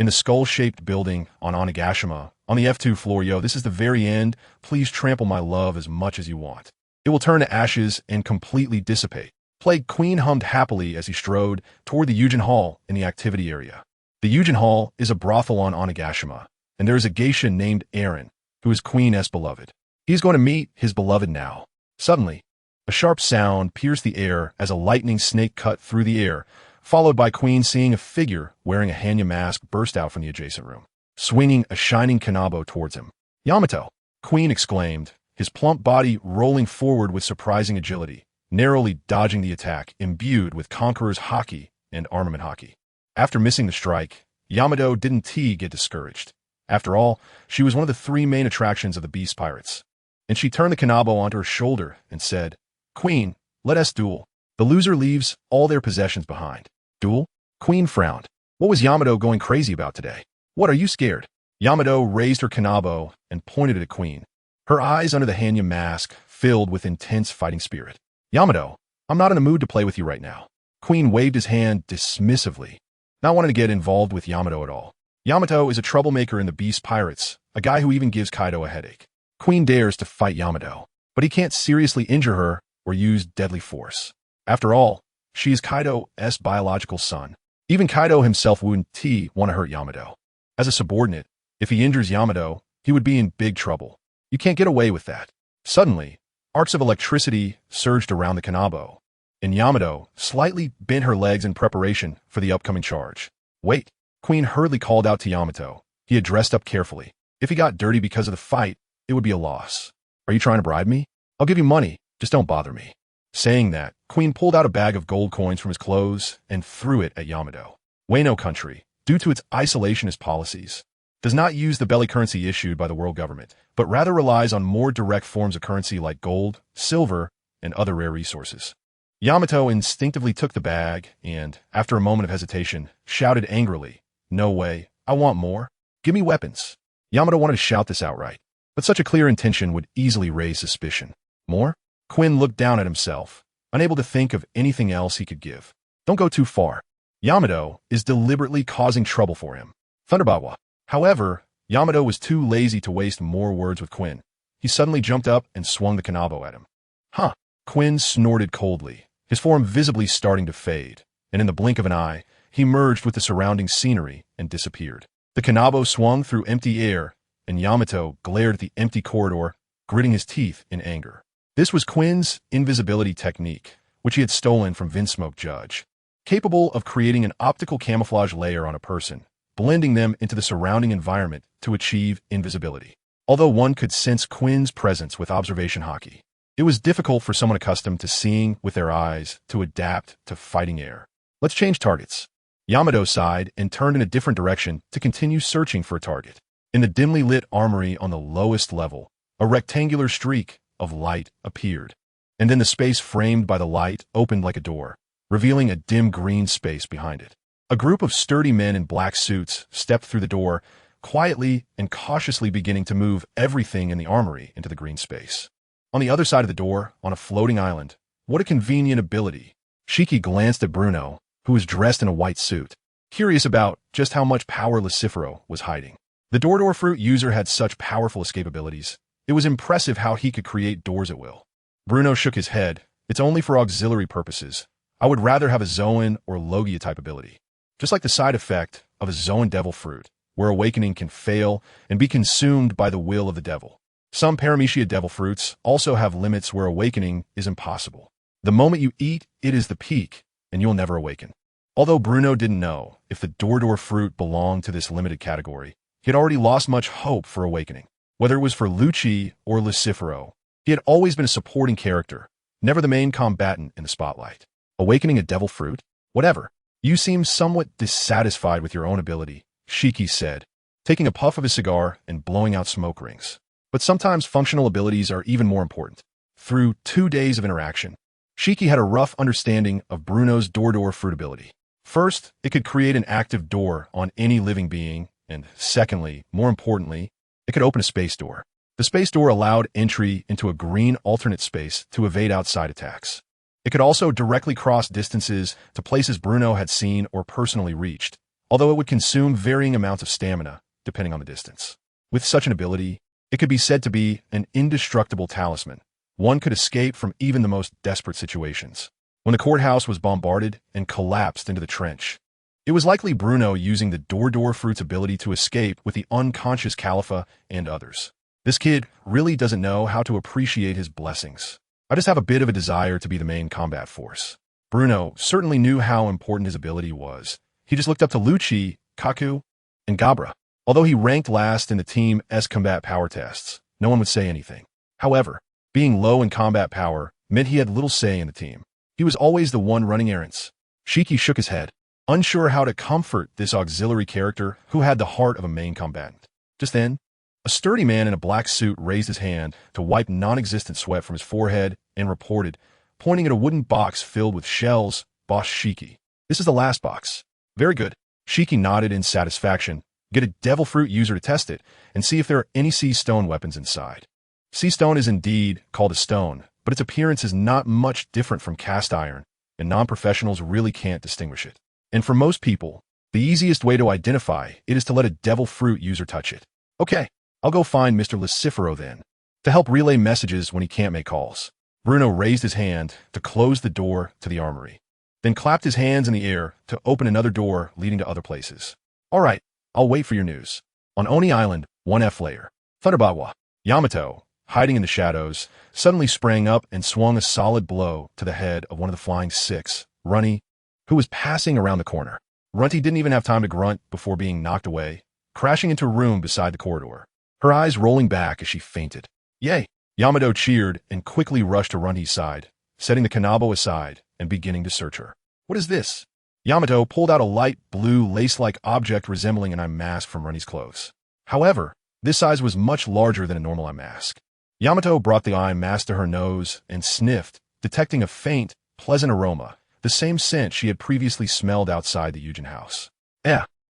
In the skull-shaped building on Onigashima, on the F2 floor, this is the very end. Please trample my love as much as you want. It will turn to ashes and completely dissipate. Plague Queen hummed happily as he strode toward the Yujin Hall in the activity area. The Yujin Hall is a brothel on Onigashima, and there is a geisha named Aaron, who is Queen's beloved. He's going to meet his beloved now. Suddenly, a sharp sound pierced the air as a lightning snake cut through the air, followed by Queen seeing a figure wearing a Hanya mask burst out from the adjacent room, swinging a shining kanabo towards him. Yamato! Queen exclaimed, his plump body rolling forward with surprising agility, narrowly dodging the attack, imbued with Conqueror's haki and armament haki. After missing the strike, Yamato didn't get discouraged. After all, she was one of the three main attractions of the Beast Pirates. And she turned the kanabo onto her shoulder and said, Queen, let us duel. The loser leaves all their possessions behind. Duel? Queen frowned. What was Yamato going crazy about today? What, are you scared? Yamato raised her kanabo and pointed it at Queen. Her eyes under the Hanya mask filled with intense fighting spirit. Yamato, I'm not in the mood to play with you right now. Queen waved his hand dismissively, not wanting to get involved with Yamato at all. Yamato is a troublemaker in the Beast Pirates, a guy who even gives Kaido a headache. Queen dares to fight Yamato, but he can't seriously injure her or use deadly force. After all, she is Kaido's biological son. Even Kaido himself wouldn't want to hurt Yamato. As a subordinate, if he injures Yamato, he would be in big trouble. You can't get away with that. Suddenly, arcs of electricity surged around the kanabo, and Yamato slightly bent her legs in preparation for the upcoming charge. Wait! Queen hurriedly called out to Yamato. He had dressed up carefully. If he got dirty because of the fight, it would be a loss. Are you trying to bribe me? I'll give you money, just don't bother me. Saying that, Queen pulled out a bag of gold coins from his clothes and threw it at Yamato. Wano country, due to its isolationist policies, does not use the belly currency issued by the world government, but rather relies on more direct forms of currency like gold, silver, and other rare resources. Yamato instinctively took the bag and, after a moment of hesitation, shouted angrily, No way, I want more. Give me weapons. Yamato wanted to shout this outright, but such a clear intention would easily raise suspicion. More? Quinn looked down at himself, unable to think of anything else he could give. Don't go too far. Yamato is deliberately causing trouble for him. Thunderbawa. However, Yamato was too lazy to waste more words with Quinn. He suddenly jumped up and swung the kanabo at him. Huh. Quinn snorted coldly, his form visibly starting to fade, and in the blink of an eye, he merged with the surrounding scenery and disappeared. The kanabo swung through empty air, and Yamato glared at the empty corridor, gritting his teeth in anger. This was Quinn's invisibility technique, which he had stolen from Vinsmoke Judge, capable of creating an optical camouflage layer on a person, blending them into the surrounding environment to achieve invisibility. Although one could sense Quinn's presence with observation haki, it was difficult for someone accustomed to seeing with their eyes to adapt to fighting air. Let's change targets. Yamato sighed and turned in a different direction to continue searching for a target. In the dimly lit armory on the lowest level, a rectangular streak of light appeared, and then the space framed by the light opened like a door. revealing a dim green space behind it. A group of sturdy men in black suits stepped through the door, quietly and cautiously beginning to move everything in the armory into the green space. On the other side of the door, on a floating island, what a convenient ability. Shiki glanced at Bruno, who was dressed in a white suit, curious about just how much power Lucifer was hiding. The door fruit user had such powerful escape abilities. It was impressive how he could create doors at will. Bruno shook his head. It's only for auxiliary purposes. I would rather have a Zoan or Logia type ability. Just like the side effect of a Zoan devil fruit, where awakening can fail and be consumed by the will of the devil. Some Paramecia devil fruits also have limits where awakening is impossible. The moment you eat, it is the peak, and you'll never awaken. Although Bruno didn't know if the door fruit belonged to this limited category, he had already lost much hope for awakening. Whether it was for Lucci or Lucifero, he had always been a supporting character, never the main combatant in the spotlight. Awakening a devil fruit? Whatever. You seem somewhat dissatisfied with your own ability, Shiki said, taking a puff of his cigar and blowing out smoke rings. But sometimes functional abilities are even more important. Through 2 days of interaction, Shiki had a rough understanding of Bruno's door fruit ability. First, it could create an active door on any living being, and secondly, more importantly, it could open a space door. The space door allowed entry into a green alternate space to evade outside attacks. It could also directly cross distances to places Bruno had seen or personally reached, although it would consume varying amounts of stamina, depending on the distance. With such an ability, it could be said to be an indestructible talisman. One could escape from even the most desperate situations. When the courthouse was bombarded and collapsed into the trench, it was likely Bruno using the door fruit's ability to escape with the unconscious Khalifa and others. This kid really doesn't know how to appreciate his blessings. I just have a bit of a desire to be the main combat force. Bruno certainly knew how important his ability was. He just looked up to Lucci, Kaku, and Gabra. Although he ranked last in the team's combat power tests, no one would say anything. However, being low in combat power meant he had little say in the team. He was always the one running errands. Shiki shook his head, unsure how to comfort this auxiliary character who had the heart of a main combatant. Just then, a sturdy man in a black suit raised his hand to wipe non-existent sweat from his forehead and reported, pointing at a wooden box filled with shells, "Boss Shiki. This is the last box." "Very good." Shiki nodded in satisfaction. "Get a devil fruit user to test it and see if there are any sea stone weapons inside." Sea stone is indeed called a stone, but its appearance is not much different from cast iron, and non-professionals really can't distinguish it. And for most people, the easiest way to identify it is to let a devil fruit user touch it. "Okay, I'll go find Mr. Lucifero then, to help relay messages when he can't make calls." Bruno raised his hand to close the door to the armory, then clapped his hands in the air to open another door leading to other places. "All right, I'll wait for your news." On Oni Island, 1F layer, Thunderbawa, Yamato, hiding in the shadows, suddenly sprang up and swung a solid blow to the head of one of the Flying Six, Runty, who was passing around the corner. Runty didn't even have time to grunt before being knocked away, crashing into a room beside the corridor, her eyes rolling back as she fainted. "Yay!" Yamato cheered and quickly rushed to Runty's side, setting the Kanabo aside and beginning to search her. "What is this?" Yamato pulled out a light blue lace-like object resembling an eye mask from Runty's clothes. However, this size was much larger than a normal eye mask. Yamato brought the eye mask to her nose and sniffed, detecting a faint, pleasant aroma, the same scent she had previously smelled outside the Yujin house.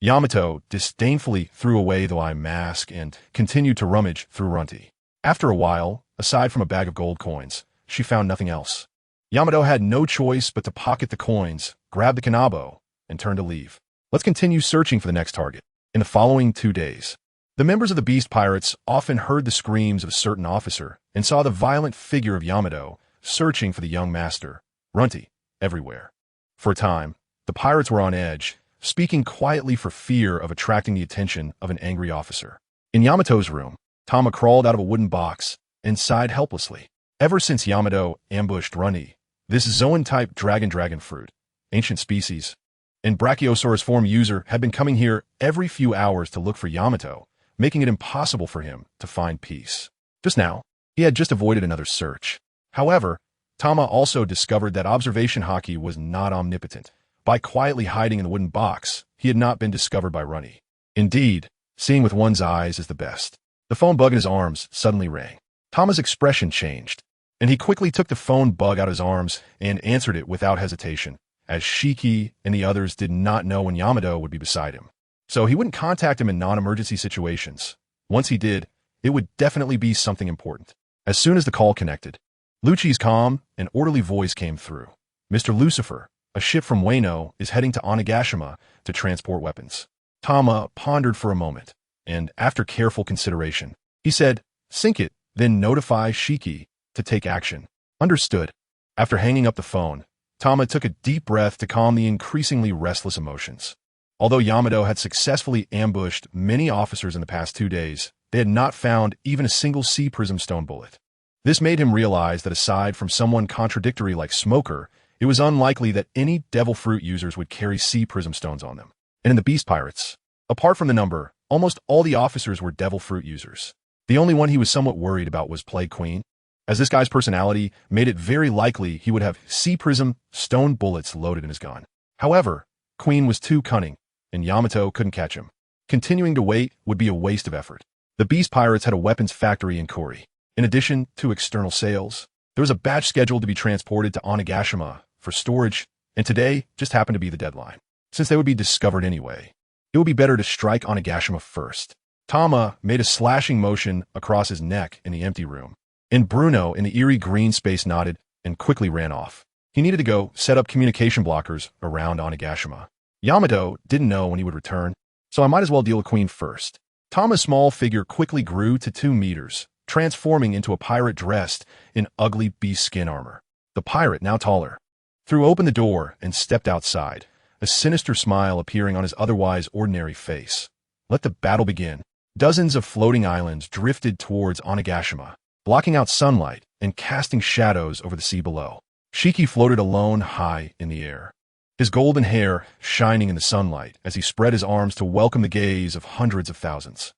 Yamato disdainfully threw away the eye mask and continued to rummage through Runty. After a while, aside from a bag of gold coins, she found nothing else. Yamato had no choice but to pocket the coins, grab the Kanabo, and turn to leave. Let's continue searching for the next target. In the following 2 days, the members of the Beast Pirates often heard the screams of a certain officer and saw the violent figure of Yamato searching for the young master, Runty, everywhere. For a time, the pirates were on edge, speaking quietly for fear of attracting the attention of an angry officer. In Yamato's room, Tama crawled out of a wooden box and sighed helplessly. Ever since Yamato ambushed Runty, this Zoan-type dragon fruit, ancient species, and Brachiosaurus form user had been coming here every few hours to look for Yamato, making it impossible for him to find peace. Just now, he had just avoided another search. However, Tama also discovered that observation hockey was not omnipotent. By quietly hiding in the wooden box, he had not been discovered by Runty. Indeed, seeing with one's eyes is the best. The phone bug in his arms suddenly rang. Tama's expression changed, and he quickly took the phone bug out of his arms and answered it without hesitation. as Shiki and the others did not know when Yamato would be beside him. So he wouldn't contact him in non-emergency situations. Once he did, it would definitely be something important. As soon as the call connected, Lucci's calm and orderly voice came through. Mr. Lucifer, a ship from Wano is heading to Onigashima to transport weapons. Tama pondered for a moment, and after careful consideration, he said, "Sink it, then notify Shiki to take action." Understood. After hanging up the phone, Tama took a deep breath to calm the increasingly restless emotions. Although Yamato had successfully ambushed many officers in the past 2 days, they had not found even a single sea prism stone bullet. This made him realize that aside from someone contradictory like Smoker, it was unlikely that any Devil Fruit users would carry sea prism stones on them. And in the Beast Pirates, apart from the number, almost all the officers were Devil Fruit users. The only one he was somewhat worried about was Plague Queen, as this guy's personality made it very likely he would have sea prism stone bullets loaded in his gun. However, Queen was too cunning, and Yamato couldn't catch him. Continuing to wait would be a waste of effort. The Beast Pirates had a weapons factory in Kori. In addition to external sales, there was a batch scheduled to be transported to Onigashima for storage, and today just happened to be the deadline. Since they would be discovered anyway, it would be better to strike Onigashima first. Tama made a slashing motion across his neck in the empty room, and Bruno in the eerie green space nodded and quickly ran off. He needed to go set up communication blockers around Onigashima. Yamato didn't know when he would return, so I might as well deal with Queen first. Tama's small figure quickly grew to 2 meters, transforming into a pirate dressed in ugly beast skin armor. The pirate, now taller, threw open the door and stepped outside, a sinister smile appearing on his otherwise ordinary face. Let the battle begin. Dozens of floating islands drifted towards Onigashima, blocking out sunlight and casting shadows over the sea below. Shiki floated alone high in the air, his golden hair shining in the sunlight as he spread his arms to welcome the gaze of hundreds of thousands.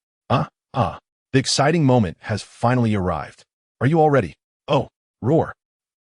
The exciting moment has finally arrived. Are you all ready? Oh, roar.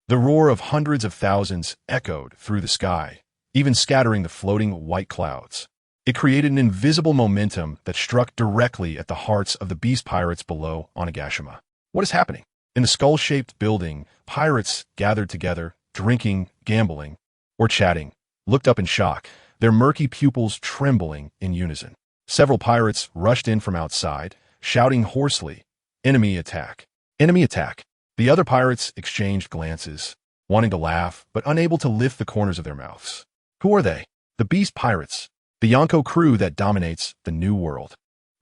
The roar of hundreds of thousands echoed through the sky, even scattering the floating white clouds. It created an invisible momentum that struck directly at the hearts of the beast pirates below Onigashima. What is happening? In the skull-shaped building, pirates gathered together, drinking, gambling, or chatting, looked up in shock, their murky pupils trembling in unison. Several pirates rushed in from outside, shouting hoarsely, "Enemy attack! Enemy attack!" The other pirates exchanged glances, wanting to laugh, but unable to lift the corners of their mouths. Who are they? The Beast Pirates, the Yonko crew that dominates the New World.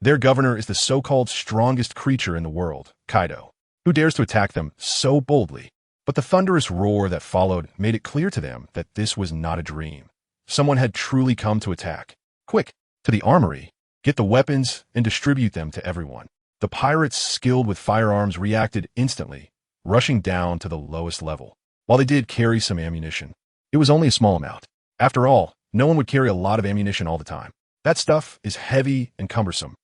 Their governor is the so-called strongest creature in the world, Kaido. Who dares to attack them so boldly? But the thunderous roar that followed made it clear to them that this was not a dream. Someone had truly come to attack. Quick, to the armory. Get the weapons and distribute them to everyone. The pirates skilled with firearms reacted instantly, rushing down to the lowest level. While they did carry some ammunition, it was only a small amount. After all, no one would carry a lot of ammunition all the time. That stuff is heavy and cumbersome.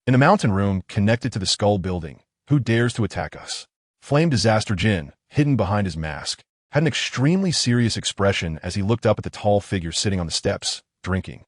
In the mountain room connected to the skull building, who dares to attack us? Flame Disaster Jin, hidden behind his mask, had an extremely serious expression as he looked up at the tall figure sitting on the steps, drinking.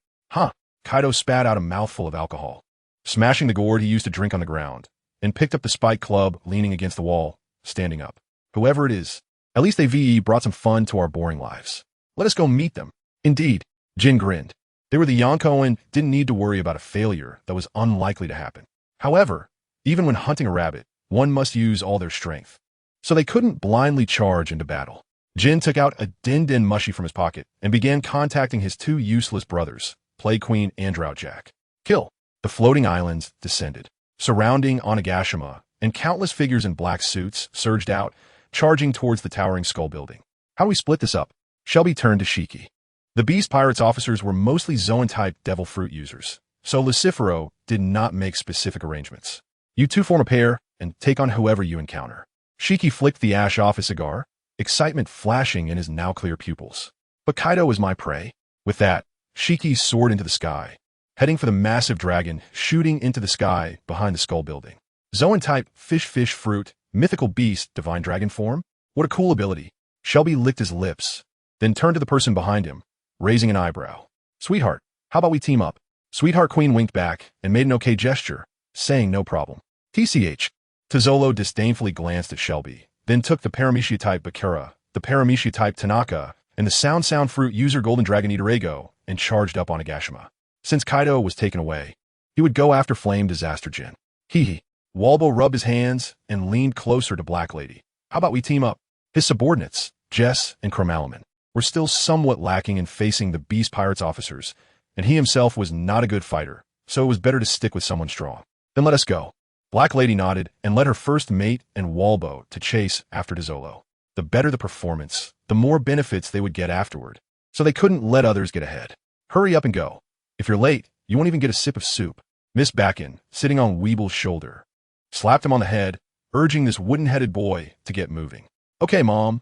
Kaido spat out a mouthful of alcohol, smashing the gourd he used to drink on the ground, and picked up the spike club leaning against the wall, standing up. Whoever it is, at least they VE brought some fun to our boring lives. Let us go meet them. Indeed, Jin grinned. They were the Yonko and didn't need to worry about a failure that was unlikely to happen. However, even when hunting a rabbit, one must use all their strength. So they couldn't blindly charge into battle. Jin took out a din-din mushi from his pocket and began contacting his 2 useless brothers, Plague Queen and Drought Jack. Kill. The floating islands descended, surrounding Onigashima, and countless figures in black suits surged out, charging towards the towering skull building. How do we split this up? Shelby turned to Shiki. The Beast Pirates officers were mostly Zoan-type Devil Fruit users, so Lucifero did not make specific arrangements. You two form a pair and take on whoever you encounter. Shiki flicked the ash off his cigar, excitement flashing in his now clear pupils. But Kaido is my prey. With that, Shiki soared into the sky, heading for the massive dragon shooting into the sky behind the skull building. Zoan-type fish fruit, mythical beast, divine dragon form? What a cool ability. Shelby licked his lips, then turned to the person behind him, raising an eyebrow. Sweetheart, how about we team up? Sweetheart Queen winked back and made an okay gesture, saying no problem. TCH. Tozolo disdainfully glanced at Shelby, then took the Paramecia-type Bakura, the Paramecia-type Tanaka, and the Sound Fruit user Golden Dragon Eater Ego and charged up on Onigashima. Since Kaido was taken away, he would go after Flame Disaster Jin. Hee. Walbo rubbed his hands and leaned closer to Black Lady. How about we team up? His subordinates, Jess and Chromalaman, were still somewhat lacking in facing the Beast Pirates officers, and he himself was not a good fighter, so it was better to stick with someone strong. Then let us go. Black Lady nodded and led her first mate and Walbo to chase after Dezolo. The better the performance, the more benefits they would get afterward, so they couldn't let others get ahead. Hurry up and go. If you're late, you won't even get a sip of soup. Miss Bakken, sitting on Weeble's shoulder, slapped him on the head, urging this wooden-headed boy to get moving. Okay, Mom.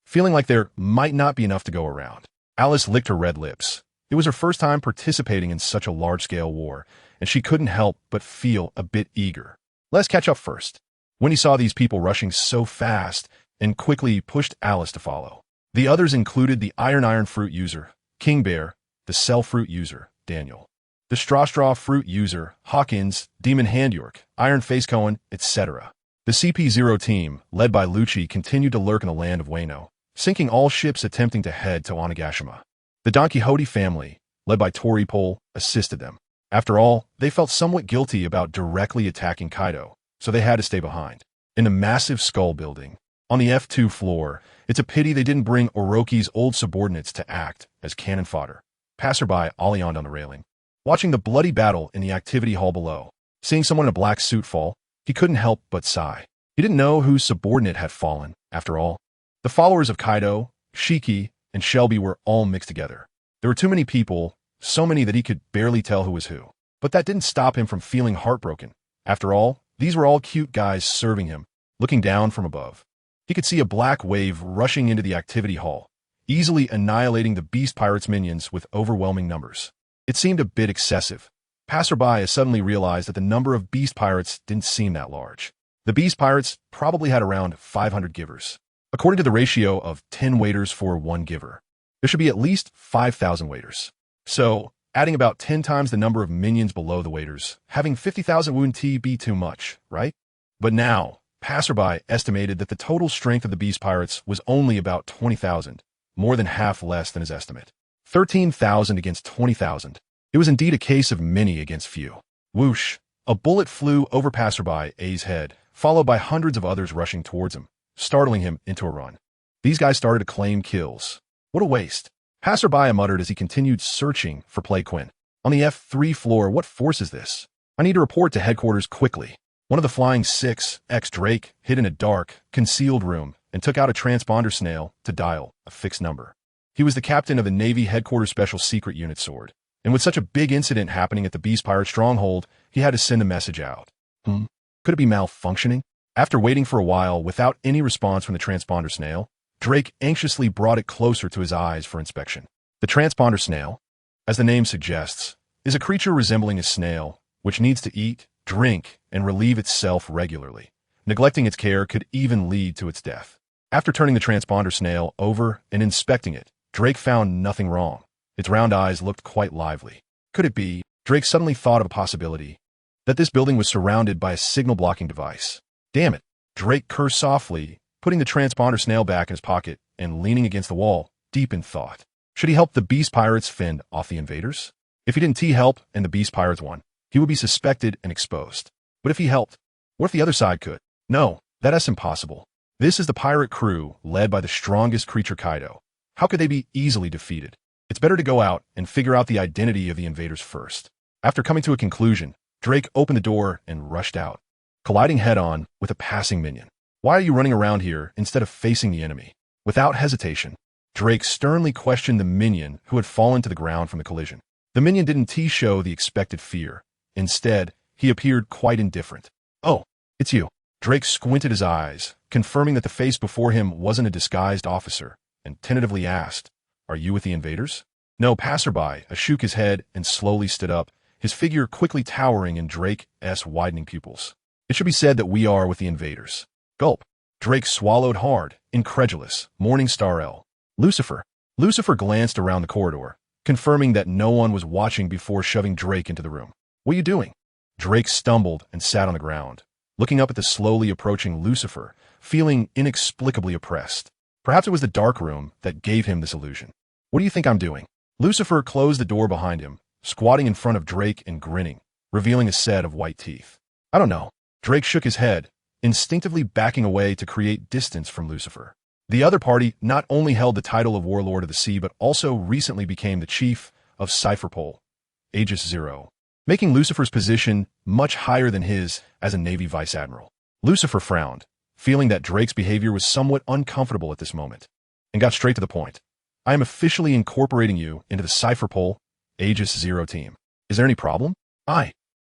Feeling like there might not be enough to go around, Alice licked her red lips. It was her first time participating in such a large-scale war, and she couldn't help but feel a bit eager. Let's catch up first. When he saw these people rushing so fast and quickly pushed Alice to follow. The others included the Iron Fruit user, King Bear, the Cell Fruit user, Daniel, the Straw Fruit user, Hawkins, Demon Handyork, Iron Face Cohen, etc. The CP0 team, led by Lucci, continued to lurk in the land of Wano, sinking all ships attempting to head to Onigashima. The Don Quixote family, led by Tori Pole, assisted them. After all, they felt somewhat guilty about directly attacking Kaido, so they had to stay behind. In the massive skull building, on the F2 floor, it's a pity they didn't bring Orochi's old subordinates to act as cannon fodder. Passerby ollie-oned on the railing, watching the bloody battle in the activity hall below. Seeing someone in a black suit fall, he couldn't help but sigh. He didn't know whose subordinate had fallen, after all. The followers of Kaido, Shiki, and Shelby were all mixed together. There were too many people, so many that he could barely tell who was who. But that didn't stop him from feeling heartbroken. After all, these were all cute guys serving him, looking down from above. He could see a black wave rushing into the activity hall, easily annihilating the Beast Pirates minions with overwhelming numbers. It seemed a bit excessive. Passerby suddenly realized that the number of Beast Pirates didn't seem that large. The Beast Pirates probably had around 500 givers. According to the ratio of 10 waiters for 1 giver, there should be at least 5,000 waiters. So, adding about 10 times the number of minions below the waiters, having 50,000 wouldn't be too much, right? But now, Passerby estimated that the total strength of the Beast Pirates was only about 20,000, more than half less than his estimate. 13,000 against 20,000. It was indeed a case of many against few. Whoosh! A bullet flew over Passerby's head, followed by hundreds of others rushing towards him, startling him into a run. These guys started to claim kills. What a waste. Passerby muttered as he continued searching for Play Quinn. On the F3 floor, what force is this? I need to report to headquarters quickly. One of the Flying 6X Drake hid in a dark, concealed room and took out a transponder snail to dial a fixed number. He was the captain of the Navy Headquarters Special Secret Unit Sword, and with such a big incident happening at the Beast Pirate stronghold, he had to send a message out. Could it be malfunctioning? After waiting for a while without any response from the transponder snail, Drake anxiously brought it closer to his eyes for inspection. The transponder snail, as the name suggests, is a creature resembling a snail, which needs to eat, drink, and relieve itself regularly. Neglecting its care could even lead to its death. After turning the transponder snail over and inspecting it, Drake found nothing wrong. Its round eyes looked quite lively. Could it be? Drake suddenly thought of a possibility, that this building was surrounded by a signal-blocking device. Damn it! Drake cursed softly, putting the transponder snail back in his pocket and leaning against the wall, deep in thought. Should he help the Beast Pirates fend off the invaders? If he didn't help and the Beast Pirates won, he would be suspected and exposed. But if he helped, what if the other side could? No, that's impossible. This is the pirate crew led by the strongest creature Kaido. How could they be easily defeated? It's better to go out and figure out the identity of the invaders first. After coming to a conclusion, Drake opened the door and rushed out, colliding head-on with a passing minion. Why are you running around here instead of facing the enemy? Without hesitation, Drake sternly questioned the minion who had fallen to the ground from the collision. The minion didn't show the expected fear. Instead, he appeared quite indifferent. Oh, it's you. Drake squinted his eyes, confirming that the face before him wasn't a disguised officer, and tentatively asked, "Are you with the invaders?" No, Passerby shook his head and slowly stood up, his figure quickly towering in Drake's widening pupils. It should be said that we are with the invaders. Gulp. Drake swallowed hard, incredulous. Morning Star L. Lucifer. Lucifer glanced around the corridor, confirming that no one was watching before shoving Drake into the room. What are you doing? Drake stumbled and sat on the ground, looking up at the slowly approaching Lucifer, feeling inexplicably oppressed. Perhaps it was the dark room that gave him this illusion. What do you think I'm doing? Lucifer closed the door behind him, squatting in front of Drake and grinning, revealing a set of white teeth. I don't know. Drake shook his head, instinctively backing away to create distance from Lucifer. The other party not only held the title of Warlord of the Sea, but also recently became the chief of fromOld, Aegis 0, making Lucifer's position much higher than his as a Navy Vice Admiral. Lucifer frowned, feeling that Drake's behavior was somewhat uncomfortable at this moment, and got straight to the point. I am officially incorporating you into the fromOld, Aegis 0 team. Is there any problem?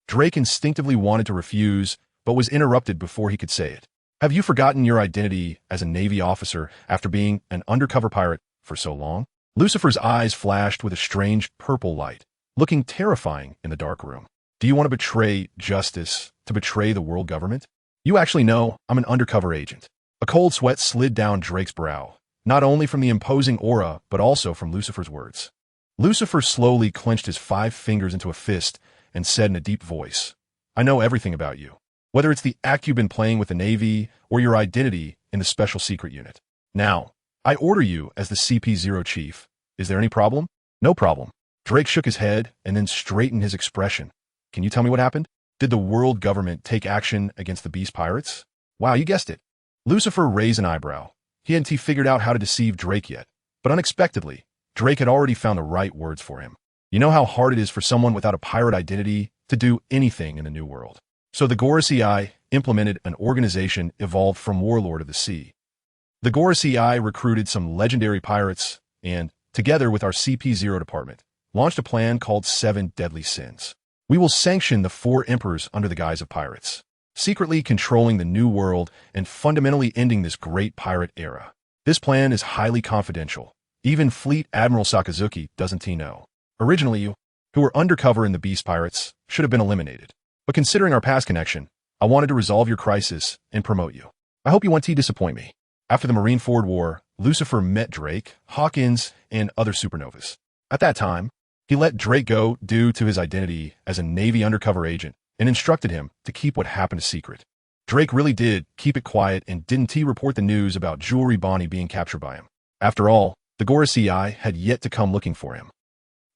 Drake instinctively wanted to refuse, but was interrupted before he could say it. Have you forgotten your identity as a Navy officer after being an undercover pirate for so long? Lucifer's eyes flashed with a strange purple light, looking terrifying in the dark room. Do you want to betray justice, to betray the world government? You actually know I'm an undercover agent. A cold sweat slid down Drake's brow, not only from the imposing aura, but also from Lucifer's words. Lucifer slowly clenched his 5 fingers into a fist and said in a deep voice, I know everything about you. Whether it's the act you've been playing with the Navy or your identity in the Special Secret Unit. Now, I order you as the CP0 chief. Is there any problem? No problem. Drake shook his head and then straightened his expression. Can you tell me what happened? Did the world government take action against the beast pirates? Wow, you guessed it. Lucifer raised an eyebrow. He hadn't figured out how to deceive Drake yet, but unexpectedly, Drake had already found the right words for him. You know how hard it is for someone without a pirate identity to do anything in the New World. So the Gorus EI implemented an organization evolved from Warlord of the Sea. The Gorus EI recruited some legendary pirates and, together with our CP0 department, launched a plan called 7 Deadly Sins. We will sanction the 4 emperors under the guise of pirates, secretly controlling the New World and fundamentally ending this great pirate era. This plan is highly confidential. Even Fleet Admiral Sakazuki doesn't know. Originally, you, who were undercover in the Beast Pirates, should have been eliminated. But considering our past connection, I wanted to resolve your crisis and promote you. I hope you won't disappoint me. After the Marineford War, Lucifer met Drake, Hawkins, and other supernovas. At that time, he let Drake go due to his identity as a Navy undercover agent and instructed him to keep what happened a secret. Drake really did keep it quiet and didn't report the news about Jewelry Bonnie being captured by him. After all, the Gorus EI had yet to come looking for him.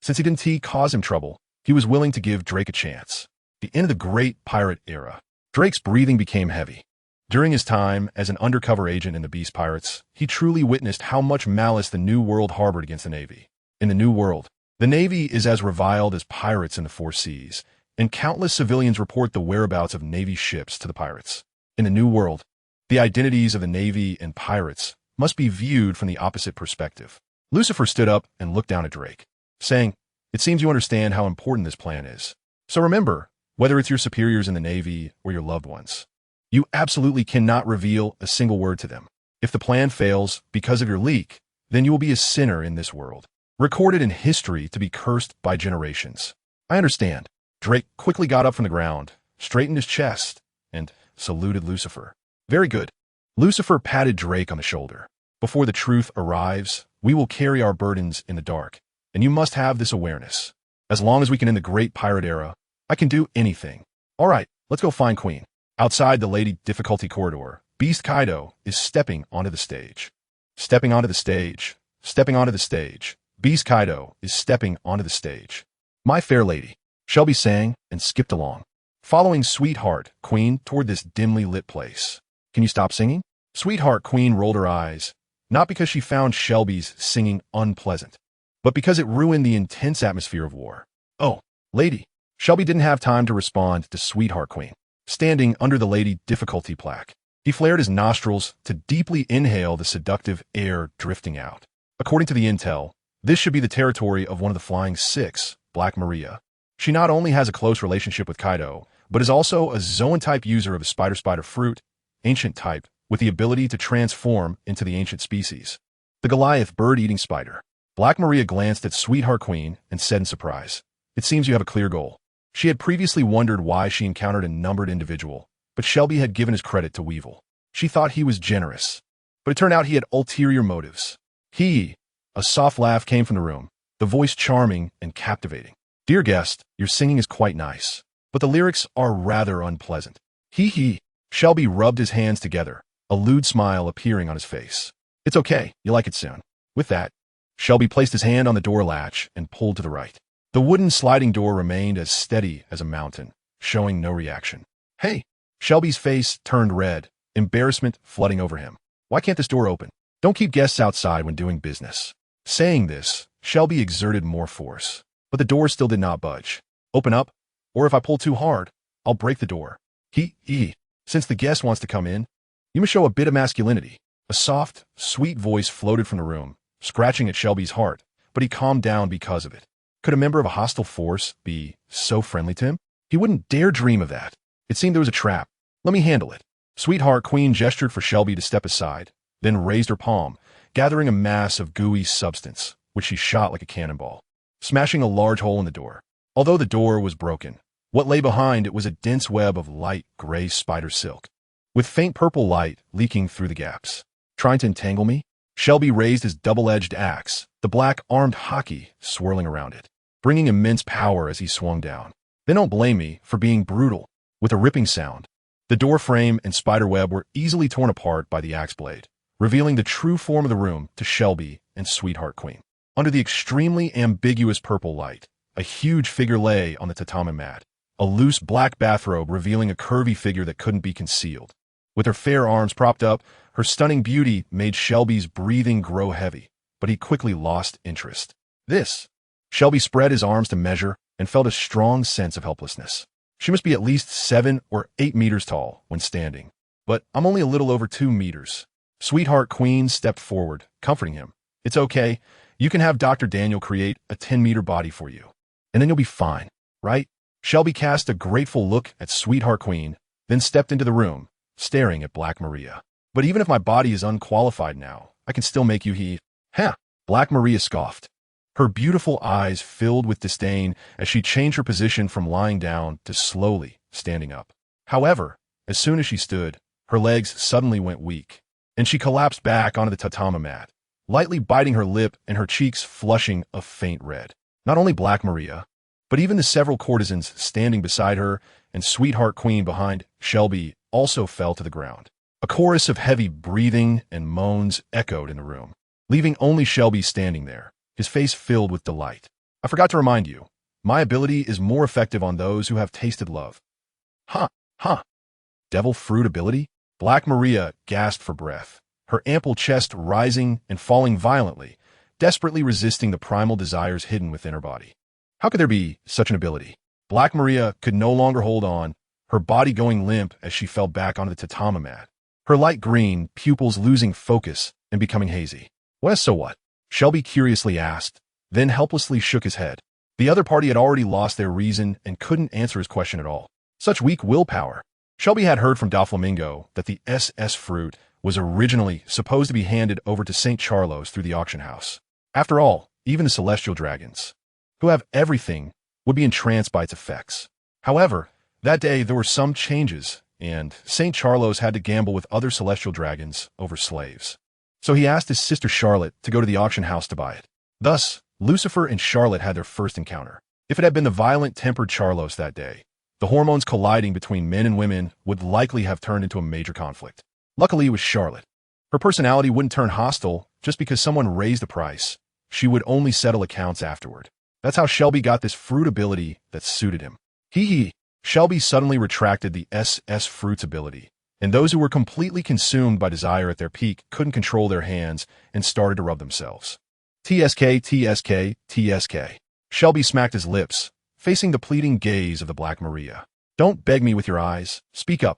Since he didn't cause him trouble, he was willing to give Drake a chance. The end of the great pirate era. Drake's breathing became heavy. During his time as an undercover agent in the Beast Pirates, he truly witnessed how much malice the New World harbored against the Navy. In the New World, the Navy is as reviled as pirates in the 4 seas, and countless civilians report the whereabouts of Navy ships to the pirates. In the New World, the identities of the Navy and pirates must be viewed from the opposite perspective. Lucifer stood up and looked down at Drake, saying, It seems you understand how important this plan is. So remember, whether it's your superiors in the Navy or your loved ones, you absolutely cannot reveal a single word to them. If the plan fails because of your leak, then you will be a sinner in this world, recorded in history to be cursed by generations. I understand. Drake quickly got up from the ground, straightened his chest, and saluted Lucifer. Very good. Lucifer patted Drake on the shoulder. Before the truth arrives, we will carry our burdens in the dark, and you must have this awareness. As long as we can end the great pirate era, I can do anything. All right, let's go find Queen. Outside the Lady Difficulty corridor, Beast Kaido is stepping onto the stage. Stepping onto the stage. Stepping onto the stage. Beast Kaido is stepping onto the stage. My fair lady, Shelby sang and skipped along, following Sweetheart Queen toward this dimly lit place. Can you stop singing? Sweetheart Queen rolled her eyes, not because she found Shelby's singing unpleasant, but because it ruined the intense atmosphere of war. Oh, lady. Shelby didn't have time to respond to Sweetheart Queen, standing under the Lady Difficulty plaque. He flared his nostrils to deeply inhale the seductive air drifting out. According to the intel, this should be the territory of one of the Flying Six, Black Maria. She not only has a close relationship with Kaido, but is also a Zoan-type user of a spider fruit, ancient type, with the ability to transform into the ancient species, the Goliath bird-eating spider. Black Maria glanced at Sweetheart Queen and said in surprise, It seems you have a clear goal. She had previously wondered why she encountered a numbered individual, but Shelby had given his credit to Weevil. She thought he was generous, but it turned out he had ulterior motives. A soft laugh came from the room, the voice charming and captivating. Dear guest, your singing is quite nice, but the lyrics are rather unpleasant. Shelby rubbed his hands together, a lewd smile appearing on his face. It's okay, you like it soon. With that, Shelby placed his hand on the door latch and pulled to the right. The wooden sliding door remained as steady as a mountain, showing no reaction. Hey! Shelby's face turned red, embarrassment flooding over him. Why can't this door open? Don't keep guests outside when doing business. Saying this, Shelby exerted more force, but the door still did not budge. Open up, or if I pull too hard, I'll break the door. Since the guest wants to come in, you must show a bit of masculinity. A soft, sweet voice floated from the room, scratching at Shelby's heart, but he calmed down because of it. Could a member of a hostile force be so friendly to him? He wouldn't dare dream of that. It seemed there was a trap. Let me handle it. Sweetheart Queen gestured for Shelby to step aside, then raised her palm, gathering a mass of gooey substance, which she shot like a cannonball, smashing a large hole in the door. Although the door was broken, what lay behind it was a dense web of light gray spider silk, with faint purple light leaking through the gaps. Trying to entangle me? Shelby raised his double-edged axe, the black armed hockey swirling around it, bringing immense power as he swung down. Then don't blame me for being brutal. With a ripping sound, the door frame and spider web were easily torn apart by the axe blade, revealing the true form of the room to Shelby and Sweetheart Queen. Under the extremely ambiguous purple light, a huge figure lay on the tatami mat, a loose black bathrobe revealing a curvy figure that couldn't be concealed. With her fair arms propped up, her stunning beauty made Shelby's breathing grow heavy, but he quickly lost interest. Shelby spread his arms to measure and felt a strong sense of helplessness. She must be at least 7 or 8 meters tall when standing, but I'm only a little over 2 meters. Sweetheart Queen stepped forward, comforting him. It's okay. You can have Dr. Daniel create a 10-meter body for you, and then you'll be fine, right? Shelby cast a grateful look at Sweetheart Queen, then stepped into the room, staring at Black Maria. But even if my body is unqualified now, I can still make you heave. Black Maria scoffed. Her beautiful eyes filled with disdain as she changed her position from lying down to slowly standing up. However, as soon as she stood, her legs suddenly went weak, and she collapsed back onto the tatami mat, lightly biting her lip and her cheeks flushing a faint red. Not only Black Maria, but even the several courtesans standing beside her and Sweetheart Queen behind Shelby also fell to the ground. A chorus of heavy breathing and moans echoed in the room, leaving only Shelby standing there, his face filled with delight. I forgot to remind you, my ability is more effective on those who have tasted love. Devil fruit ability? Black Maria gasped for breath, her ample chest rising and falling violently, desperately resisting the primal desires hidden within her body. How could there be such an ability? Black Maria could no longer hold on, her body going limp as she fell back onto the tatami mat, her light green pupils losing focus and becoming hazy. So what? Shelby curiously asked, then helplessly shook his head. The other party had already lost their reason and couldn't answer his question at all. Such weak willpower. Shelby had heard from Doflamingo that the SS fruit was originally supposed to be handed over to St. Charlos through the auction house. After all, even the celestial dragons, who have everything, would be entranced by its effects. However, that day there were some changes, and St. Charlos had to gamble with other celestial dragons over slaves. So he asked his sister Charlotte to go to the auction house to buy it. Thus, Lucifer and Charlotte had their first encounter. If it had been the violent-tempered Charlos that day, the hormones colliding between men and women would likely have turned into a major conflict. Luckily, it was Charlotte. Her personality wouldn't turn hostile just because someone raised the price. She would only settle accounts afterward. That's how Shelby got this fruit ability that suited him. Shelby suddenly retracted the SS fruit's ability, and those who were completely consumed by desire at their peak couldn't control their hands and started to rub themselves. TSK. Shelby smacked his lips, facing the pleading gaze of the Black Maria. Don't beg me with your eyes. Speak up.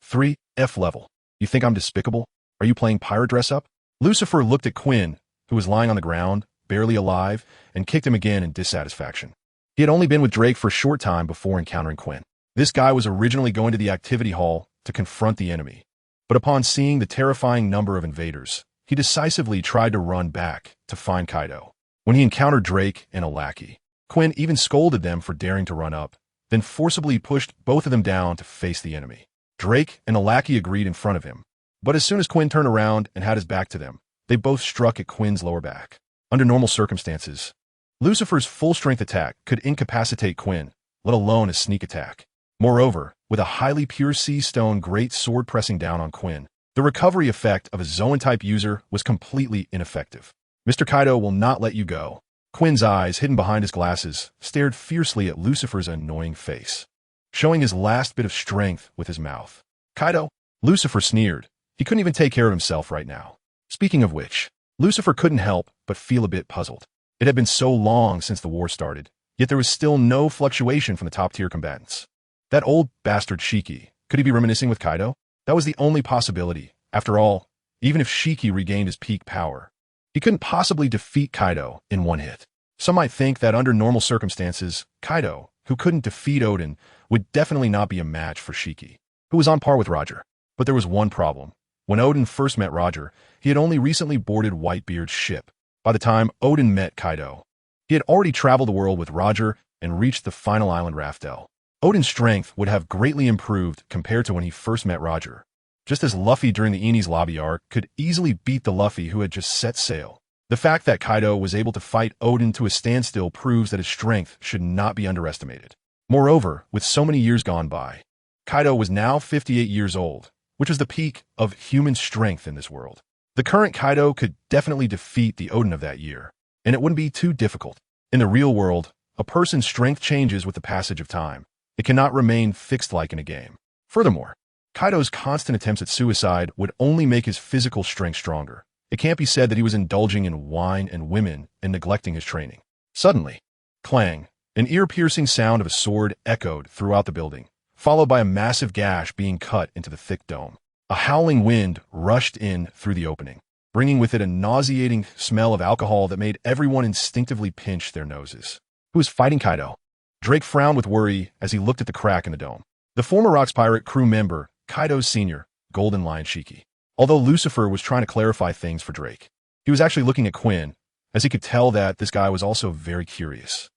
3 F level. You think I'm despicable? Are you playing pirate dress-up? Lucifer looked at Quinn, who was lying on the ground, barely alive, and kicked him again in dissatisfaction. He had only been with Drake for a short time before encountering Quinn. This guy was originally going to the activity hall to confront the enemy, but upon seeing the terrifying number of invaders, he decisively tried to run back to find Kaido. When he encountered Drake and a lackey, Quinn even scolded them for daring to run up, then forcibly pushed both of them down to face the enemy. Drake and a lackey agreed in front of him, but as soon as Quinn turned around and had his back to them, they both struck at Quinn's lower back. Under normal circumstances, Lucifer's full-strength attack could incapacitate Quinn, let alone a sneak attack. Moreover, with a highly pure sea stone great sword pressing down on Quinn, The recovery effect of a Zoan-type user was completely ineffective. Mr. Kaido will not let you go. Quinn's eyes, hidden behind his glasses, stared fiercely at Lucifer's annoying face, showing his last bit of strength with his mouth. Kaido? Lucifer sneered. He couldn't even take care of himself right now. Speaking of which, Lucifer couldn't help but feel a bit puzzled. It had been so long since the war started, yet there was still no fluctuation from the top-tier combatants. That old bastard Shiki, could he be reminiscing with Kaido? That was the only possibility. After all, even if Shiki regained his peak power, he couldn't possibly defeat Kaido in one hit. Some might think that under normal circumstances, Kaido, who couldn't defeat Odin, would definitely not be a match for Shiki, who was on par with Roger. But there was one problem. When Odin first met Roger, he had only recently boarded Whitebeard's ship. By the time Odin met Kaido, he had already traveled the world with Roger and reached the final island Raftel. Odin's strength would have greatly improved compared to when he first met Roger, just as Luffy during the Enies lobby arc could easily beat the Luffy who had just set sail. The fact that Kaido was able to fight Odin to a standstill proves that his strength should not be underestimated. Moreover, with so many years gone by, Kaido was now 58 years old, which was the peak of human strength in this world. The current Kaido could definitely defeat the Odin of that year, and it wouldn't be too difficult. In the real world, a person's strength changes with the passage of time. It cannot remain fixed like in a game. Furthermore, Kaido's constant attempts at suicide would only make his physical strength stronger. It can't be said that he was indulging in wine and women and neglecting his training. Suddenly, clang, an ear-piercing sound of a sword echoed throughout the building, followed by a massive gash being cut into the thick dome. A howling wind rushed in through the opening, bringing with it a nauseating smell of alcohol that made everyone instinctively pinch their noses. Who was fighting Kaido? Drake frowned with worry as he looked at the crack in the dome. The former Rocks Pirate crew member, Kaido's senior, Golden Lion Shiki. Although Lucifer was trying to clarify things for Drake, he was actually looking at Quinn, as he could tell that this guy was also very curious.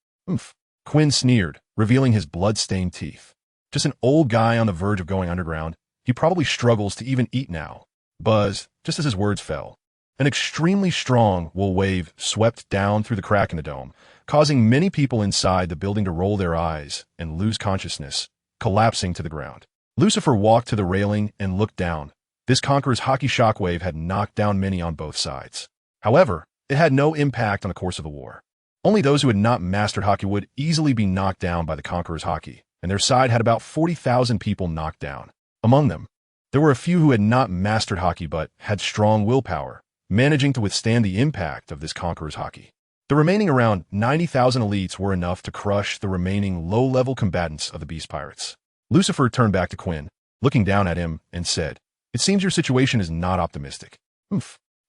Quinn sneered, revealing his blood-stained teeth. Just an old guy on the verge of going underground. He probably struggles to even eat now. Buzz, just as his words fell, an extremely strong wool wave swept down through the crack in the dome, causing many people inside the building to roll their eyes and lose consciousness, collapsing to the ground. Lucifer walked to the railing and looked down. This Conqueror's hockey shockwave had knocked down many on both sides. However, it had no impact on the course of the war. Only those who had not mastered hockey would easily be knocked down by the Conqueror's hockey, and their side had about 40,000 people knocked down. Among them, there were a few who had not mastered hockey but had strong willpower, managing to withstand the impact of this Conqueror's hockey. The remaining around 90,000 elites were enough to crush the remaining low-level combatants of the Beast Pirates. Lucifer turned back to Quinn, looking down at him, and said, "It seems your situation is not optimistic."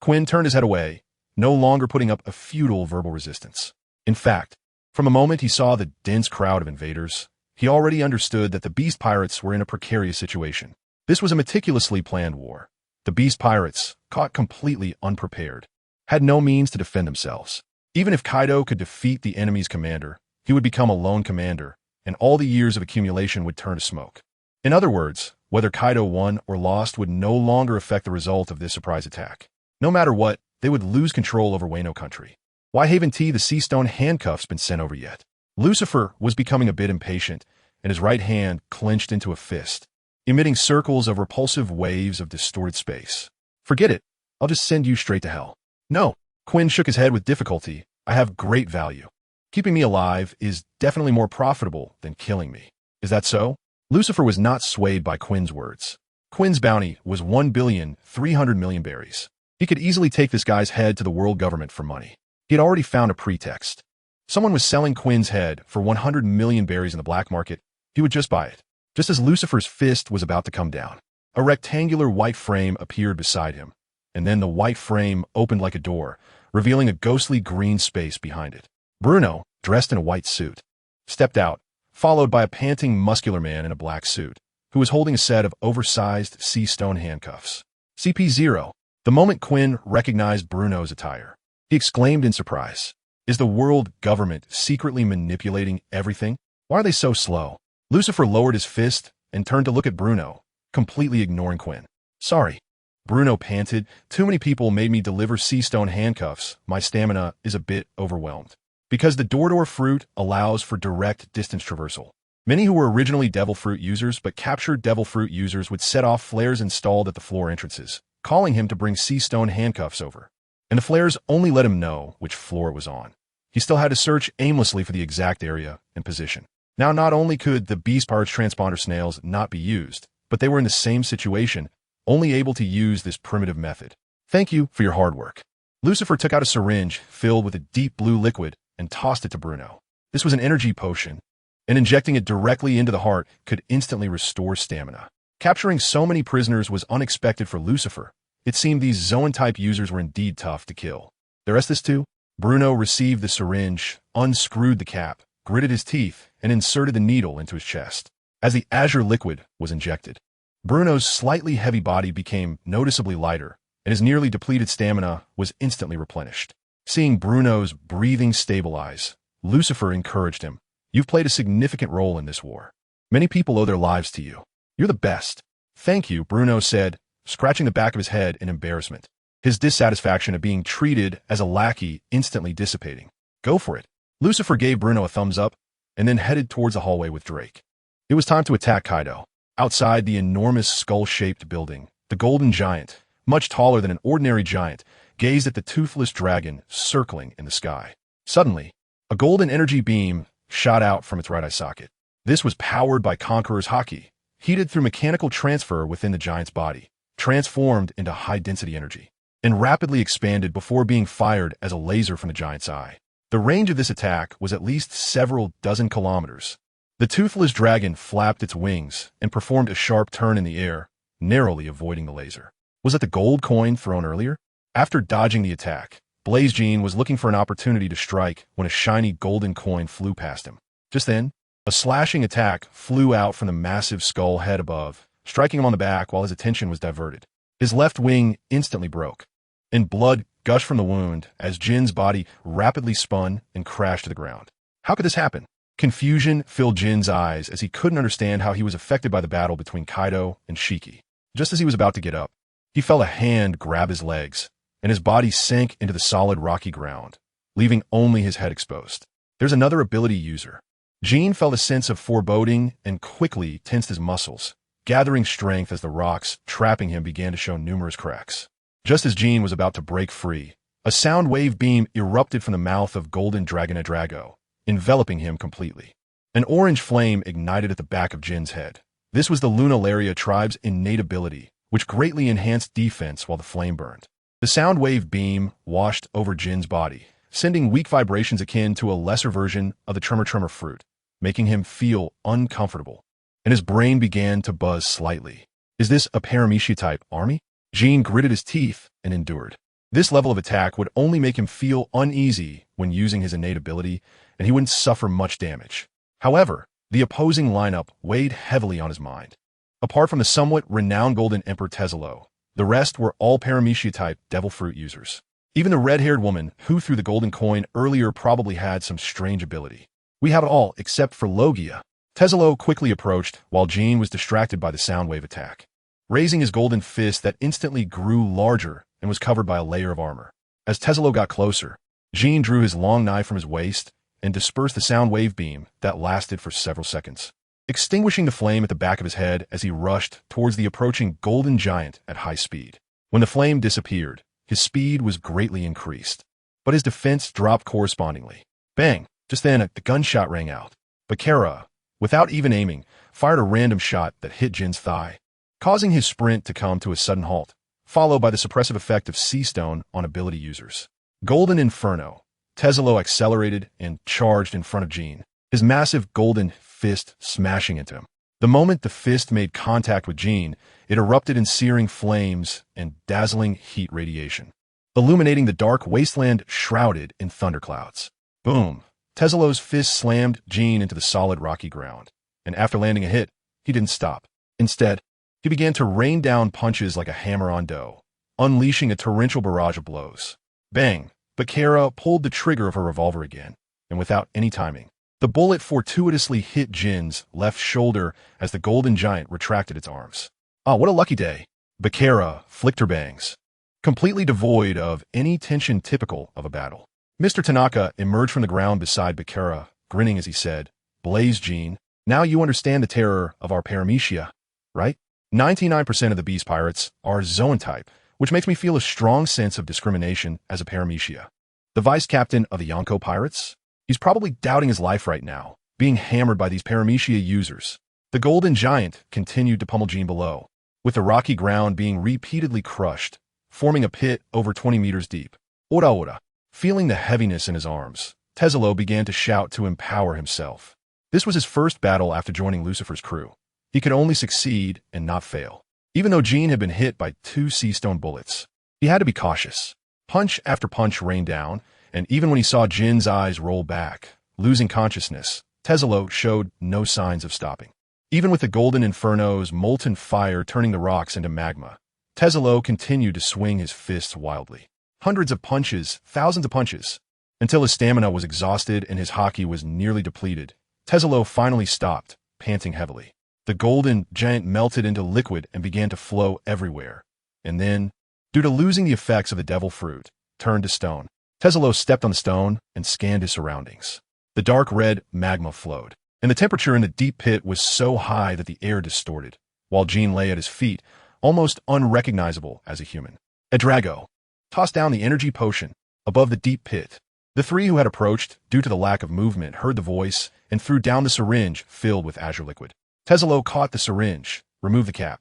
Quinn turned his head away, no longer putting up a futile verbal resistance. In fact, from the moment he saw the dense crowd of invaders, he already understood that the Beast Pirates were in a precarious situation. This was a meticulously planned war. The Beast Pirates, caught completely unprepared, had no means to defend themselves. Even if Kaido could defeat the enemy's commander, he would become a lone commander, and all the years of accumulation would turn to smoke. In other words, whether Kaido won or lost would no longer affect the result of this surprise attack. No matter what, they would lose control over Wano country. Why haven't the sea stone handcuffs been sent over yet? Lucifer was becoming a bit impatient, and his right hand clenched into a fist, emitting circles of repulsive waves of distorted space. "Forget it. I'll just send you straight to hell." "No." Quinn shook his head with difficulty. "I have great value. Keeping me alive is definitely more profitable than killing me." "Is that so?" Lucifer was not swayed by Quinn's words. Quinn's bounty was 1,300,000,000 berries. He could easily take this guy's head to the world government for money. He had already found a pretext. Someone was selling Quinn's head for 100,000,000 berries in the black market. He would just buy it. Just as Lucifer's fist was about to come down, a rectangular white frame appeared beside him, and then the white frame opened like a door, revealing a ghostly green space behind it. Bruno, dressed in a white suit, stepped out, followed by a panting, muscular man in a black suit, who was holding a set of oversized sea stone handcuffs. CP0. The moment Quinn recognized Bruno's attire, he exclaimed in surprise, "Is the world government secretly manipulating everything? Why are they so slow?" Lucifer lowered his fist and turned to look at Bruno, completely ignoring Quinn. "Sorry." Bruno panted, "Too many people made me deliver sea stone handcuffs. My stamina is a bit overwhelmed." Because the door-to-door fruit allows for direct distance traversal, Many who were originally Devil Fruit users but captured Devil Fruit users would set off flares installed at the floor entrances, calling him to bring sea stone handcuffs over. And the flares only let him know which floor it was on. He still had to search aimlessly for the exact area and position. Now, not only could the Beast Pirate's transponder snails not be used, but they were in the same situation, only able to use this primitive method. Thank you for your hard work. Lucifer took out a syringe filled with a deep blue liquid and tossed it to Bruno. This was an energy potion, and injecting it directly into the heart could instantly restore stamina. Capturing so many prisoners was unexpected for Lucifer. It seemed these Zoan-type users were indeed tough to kill. The rest is too. Bruno received the syringe, unscrewed the cap, gritted his teeth, and inserted the needle into his chest. As the azure liquid was injected, Bruno's slightly heavy body became noticeably lighter, and his nearly depleted stamina was instantly replenished. Seeing Bruno's breathing stabilize, Lucifer encouraged him. You've played a significant role in this war. Many people owe their lives to you. You're the best. Thank you, Bruno said, scratching the back of his head in embarrassment, his dissatisfaction at being treated as a lackey instantly dissipating. Go for it. Lucifer gave Bruno a thumbs up and then headed towards the hallway with Drake. It was time to attack Kaido. Outside the enormous skull-shaped building, the golden giant, much taller than an ordinary giant, gazed at the toothless dragon circling in the sky. Suddenly, a golden energy beam shot out from its right eye socket. This was powered by Conqueror's Haki, heated through mechanical transfer within the giant's body, transformed into high-density energy, and rapidly expanded before being fired as a laser from the giant's eye. The range of this attack was at least several dozen kilometers. The toothless dragon flapped its wings and performed a sharp turn in the air, narrowly avoiding the laser. Was it the gold coin thrown earlier? After dodging the attack, Blaze Jean was looking for an opportunity to strike when a shiny golden coin flew past him. Just then, a slashing attack flew out from the massive skull head above, striking him on the back while his attention was diverted. His left wing instantly broke, and blood gushed from the wound as Jin's body rapidly spun and crashed to the ground. How could this happen? Confusion filled Jin's eyes as he couldn't understand how he was affected by the battle between Kaido and Shiki. Just as he was about to get up, he felt a hand grab his legs, and his body sank into the solid rocky ground, leaving only his head exposed. There's another ability user. Jin felt a sense of foreboding and quickly tensed his muscles, gathering strength as the rocks trapping him began to show numerous cracks. Just as Jin was about to break free, a sound wave beam erupted from the mouth of Golden Dragon Drago, enveloping him completely. An orange flame ignited at the back of Jin's head. This was the Lunalaria tribe's innate ability, which greatly enhanced defense while the flame burned. The sound wave beam washed over Jin's body, sending weak vibrations akin to a lesser version of the Tremor fruit, making him feel uncomfortable, and his brain began to buzz slightly. Is this a Paramecia-type army? Jin gritted his teeth and endured. This level of attack would only make him feel uneasy when using his innate ability, and he wouldn't suffer much damage. However, the opposing lineup weighed heavily on his mind. Apart from the somewhat renowned Golden Emperor Tezelo, the rest were all Paramecia-type Devil Fruit users. Even the red-haired woman who threw the golden coin earlier probably had some strange ability. We have it all except for Logia. Tezelo quickly approached while Jin was distracted by the sound wave attack, raising his golden fist that instantly grew larger and was covered by a layer of armor. As Tezelo got closer, Jin drew his long knife from his waist and dispersed the sound wave beam that lasted for several seconds, extinguishing the flame at the back of his head as he rushed towards the approaching golden giant at high speed. When the flame disappeared, his speed was greatly increased, but his defense dropped correspondingly. Bang! Just then, the gunshot rang out. Bakara, without even aiming, fired a random shot that hit Jin's thigh, causing his sprint to come to a sudden halt, followed by the suppressive effect of Sea Stone on ability users. Golden Inferno. Tezelo accelerated and charged in front of Jin, his massive golden fist smashing into him. The moment the fist made contact with Jin, it erupted in searing flames and dazzling heat radiation, illuminating the dark wasteland shrouded in thunderclouds. Boom! Tezelo's fist slammed Jin into the solid rocky ground, and after landing a hit, he didn't stop. Instead, he began to rain down punches like a hammer on dough, unleashing a torrential barrage of blows. Bang! Bakara pulled the trigger of her revolver again, and without any timing, the bullet fortuitously hit Jin's left shoulder as the golden giant retracted its arms. Ah, what a lucky day! Bakara flicked her bangs, completely devoid of any tension typical of a battle. Mr. Tanaka emerged from the ground beside Bakara, grinning as he said, Blaze Jin, Now you understand the terror of our paramecia, right? 99% of the beast pirates are Zoan type, which makes me feel a strong sense of discrimination as a paramecia. The vice captain of the Yonko pirates? He's probably doubting his life right now, being hammered by these paramecia users. The golden giant continued to pummel Jean below, with the rocky ground being repeatedly crushed, forming a pit over 20 meters deep. Ora ora. Feeling the heaviness in his arms, Tezzalo began to shout to empower himself. This was his first battle after joining Lucifer's crew. He could only succeed and not fail. Even though Jean had been hit by 2 sea stone bullets, he had to be cautious. Punch after punch rained down, and even when he saw Jin's eyes roll back, losing consciousness, Tezzalo showed no signs of stopping. Even with the golden inferno's molten fire turning the rocks into magma, Tezzalo continued to swing his fists wildly. Hundreds of punches, thousands of punches, until his stamina was exhausted and his haki was nearly depleted. Tezzalo finally stopped, panting heavily. The golden giant melted into liquid and began to flow everywhere, and then, due to losing the effects of the devil fruit, turned to stone. Tezzalo stepped on the stone and scanned his surroundings. The dark red magma flowed, and the temperature in the deep pit was so high that the air distorted, while Jean lay at his feet, almost unrecognizable as a human. Edrago tossed down the energy potion above the deep pit. The 3 who had approached, due to the lack of movement, heard the voice and threw down the syringe filled with azure liquid. Tezzalo caught the syringe, removed the cap,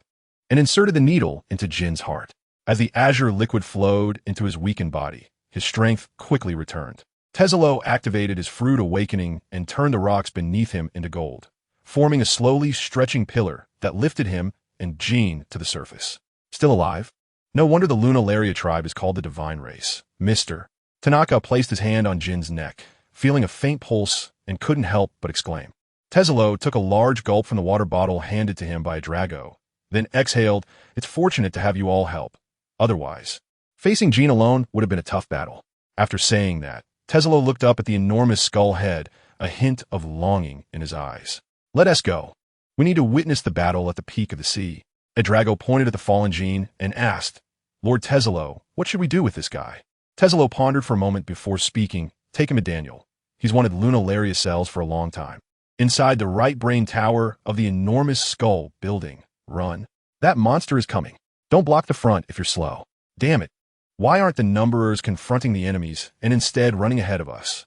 and inserted the needle into Jin's heart. As the azure liquid flowed into his weakened body, his strength quickly returned. Tezzalo activated his fruit awakening and turned the rocks beneath him into gold, forming a slowly stretching pillar that lifted him and Jean to the surface. Still alive? No wonder the Lunalaria tribe is called the Divine Race. Mr. Tanaka placed his hand on Jin's neck, feeling a faint pulse, and couldn't help but exclaim. Tezzalo took a large gulp from the water bottle handed to him by Edrago, then exhaled, "It's fortunate to have you all help. Otherwise, facing Jean alone would have been a tough battle." After saying that, Tezzalo looked up at the enormous skull head, a hint of longing in his eyes. "Let us go. We need to witness the battle at the peak of the sea." Edrago pointed at the fallen Jean and asked, "Lord Tezzalo, what should we do with this guy?" Tezzalo pondered for a moment before speaking. "Take him to Daniel. He's wanted Lunalaria cells for a long time. Inside the right brain tower of the enormous skull building. Run. That monster is coming. Don't block the front if you're slow. Damn it. Why aren't the numberers confronting the enemies and instead running ahead of us?"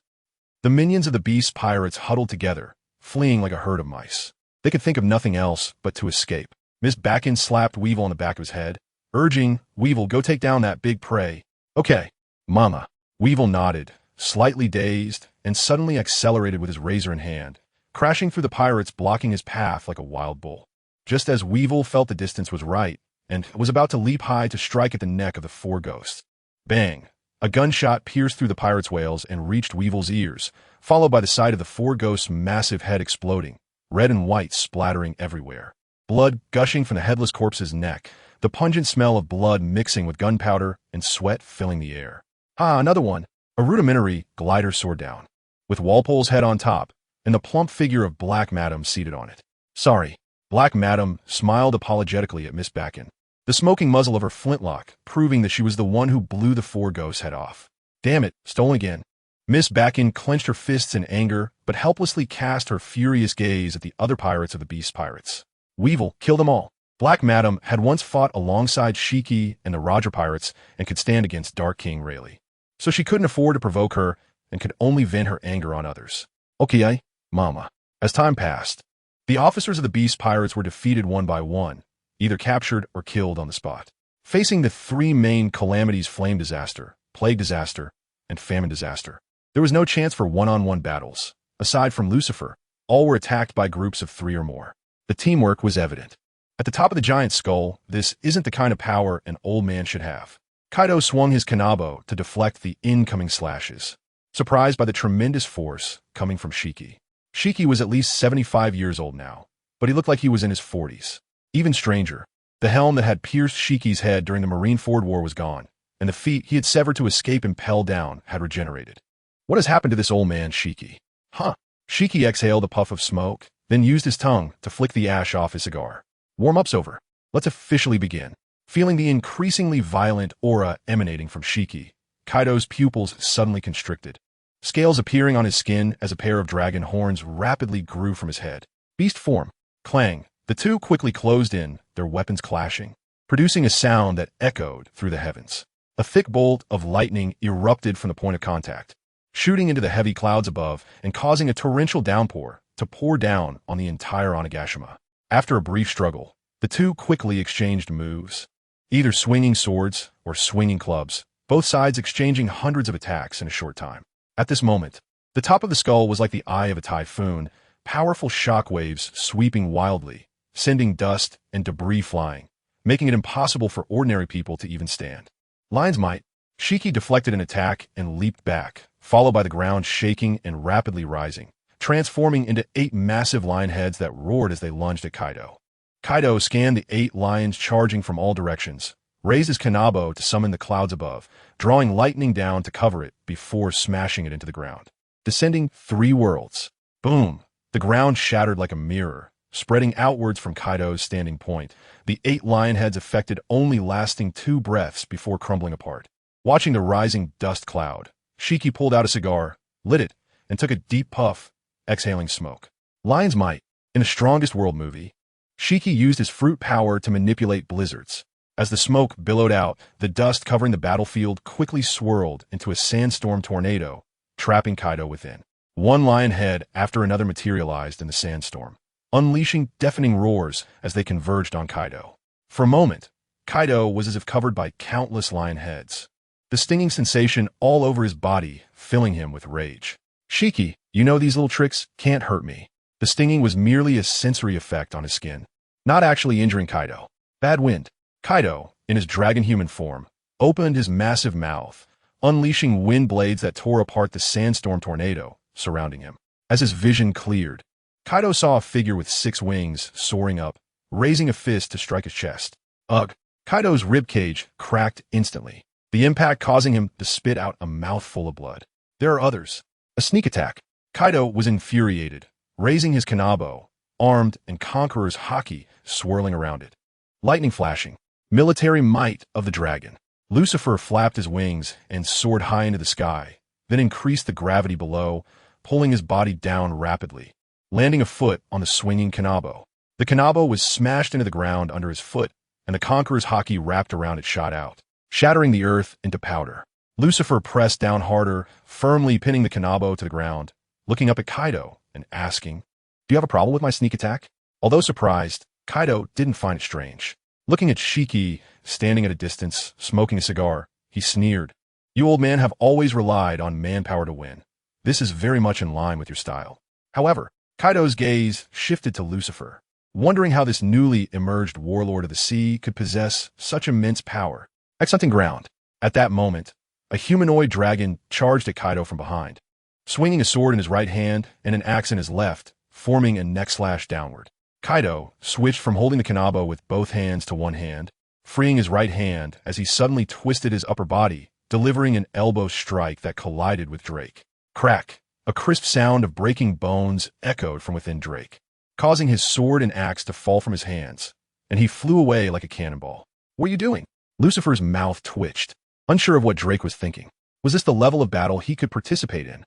The minions of the beast pirates huddled together, fleeing like a herd of mice. They could think of nothing else but to escape. Miss Backen slapped Weevil on the back of his head, urging, "Weevil, go take down that big prey." "Okay, Mama." Weevil nodded, slightly dazed, and suddenly accelerated with his razor in hand, crashing through the pirates, blocking his path like a wild bull. Just as Weevil felt the distance was right, and was about to leap high to strike at the neck of the 4 ghosts. Bang! A gunshot pierced through the pirate's wails and reached Weevil's ears, followed by the sight of the 4 ghosts' massive head exploding, red and white splattering everywhere. Blood gushing from the headless corpse's neck, the pungent smell of blood mixing with gunpowder and sweat filling the air. Ah, another one! A rudimentary glider soared down, with Walpole's head on top, and the plump figure of Black Madam seated on it. "Sorry." Black Madam smiled apologetically at Miss Backen, the smoking muzzle of her flintlock proving that she was the one who blew the 4 ghosts' head off. "Damn it, stolen again." Miss Backen clenched her fists in anger, but helplessly cast her furious gaze at the other pirates of the beast pirates. "Weevil, kill them all." Black Madam had once fought alongside Shiki and the Roger pirates and could stand against Dark King Rayleigh. So she couldn't afford to provoke her and could only vent her anger on others. "Okay, Mama." As time passed, the officers of the beast pirates were defeated one by one, either captured or killed on the spot. Facing the 3 main calamities: flame disaster, plague disaster, and famine disaster, there was no chance for one-on-one battles. Aside from Lucifer, all were attacked by groups of 3 or more. The teamwork was evident. At the top of the giant skull, this isn't the kind of power an old man should have. Kaido swung his kanabo to deflect the incoming slashes, surprised by the tremendous force coming from Shiki. Shiki was at least 75 years old now, but he looked like he was in his 40s. Even stranger, the helm that had pierced Shiki's head during the Marineford War was gone, and the feet he had severed to escape impelled down had regenerated. What has happened to this old man, Shiki? Huh? Shiki exhaled a puff of smoke, then used his tongue to flick the ash off his cigar. Warm-up's over. Let's officially begin. Feeling the increasingly violent aura emanating from Shiki, Kaido's pupils suddenly constricted, scales appearing on his skin as a pair of dragon horns rapidly grew from his head. Beast form. Clang. The two quickly closed in, their weapons clashing, producing a sound that echoed through the heavens. A thick bolt of lightning erupted from the point of contact, shooting into the heavy clouds above and causing a torrential downpour to pour down on the entire Onigashima. After a brief struggle, the two quickly exchanged moves, either swinging swords or swinging clubs, both sides exchanging hundreds of attacks in a short time. At this moment, the top of the skull was like the eye of a typhoon, powerful shock waves sweeping wildly, sending dust and debris flying, making it impossible for ordinary people to even stand. Lion's might. Shiki deflected an attack and leaped back, followed by the ground shaking and rapidly rising, transforming into 8 massive lion heads that roared as they lunged at Kaido. Kaido scanned the 8 lions charging from all directions, raised his kanabo to summon the clouds above, drawing lightning down to cover it before smashing it into the ground. Descending 3 worlds. Boom! The ground shattered like a mirror, spreading outwards from Kaido's standing point, the 8 lion heads affected only lasting 2 breaths before crumbling apart. Watching the rising dust cloud, Shiki pulled out a cigar, lit it, and took a deep puff, exhaling smoke. Lion's might. In the Strongest World movie, Shiki used his fruit power to manipulate blizzards. As the smoke billowed out, the dust covering the battlefield quickly swirled into a sandstorm tornado, trapping Kaido within. 1 lion head after another materialized in the sandstorm, unleashing deafening roars as they converged on Kaido. For a moment, Kaido was as if covered by countless lion heads, the stinging sensation all over his body filling him with rage. Shiki, you know these little tricks can't hurt me. The stinging was merely a sensory effect on his skin, not actually injuring Kaido. Bad wind. Kaido, in his dragon-human form, opened his massive mouth, unleashing wind blades that tore apart the sandstorm tornado surrounding him. As his vision cleared, Kaido saw a figure with 6 wings soaring up, raising a fist to strike his chest. Ugh! Kaido's ribcage cracked instantly, the impact causing him to spit out a mouthful of blood. There are others. A sneak attack. Kaido was infuriated, raising his kanabo, armed and Conqueror's haki swirling around it. Lightning flashing. Military might of the dragon. Lucifer flapped his wings and soared high into the sky, then increased the gravity below, pulling his body down rapidly, landing a foot on the swinging kanabo. The kanabo was smashed into the ground under his foot, and the Conqueror's haki wrapped around it shot out, shattering the earth into powder. Lucifer pressed down harder, firmly pinning the kanabo to the ground, looking up at Kaido and asking, "Do you have a problem with my sneak attack?" Although surprised, Kaido didn't find it strange. Looking at Shiki, standing at a distance, smoking a cigar, he sneered, "You old man have always relied on manpower to win. This is very much in line with your style." However, Kaido's gaze shifted to Lucifer, wondering how this newly emerged warlord of the sea could possess such immense power. Accenting ground. At that moment, a humanoid dragon charged at Kaido from behind, swinging a sword in his right hand and an axe in his left, forming a neck slash downward. Kaido switched from holding the kanabo with both hands to one hand, freeing his right hand as he suddenly twisted his upper body, delivering an elbow strike that collided with Drake. Crack! A crisp sound of breaking bones echoed from within Drake, causing his sword and axe to fall from his hands, and he flew away like a cannonball. "What are you doing?" Lucifer's mouth twitched, unsure of what Drake was thinking. Was this the level of battle he could participate in?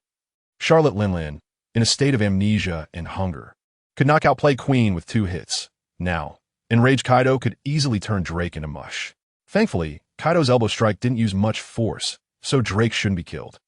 Charlotte Linlin, in a state of amnesia and hunger, could knock out Play Queen with 2 hits. Now, enraged Kaido could easily turn Drake into mush. Thankfully, Kaido's elbow strike didn't use much force, so Drake shouldn't be killed.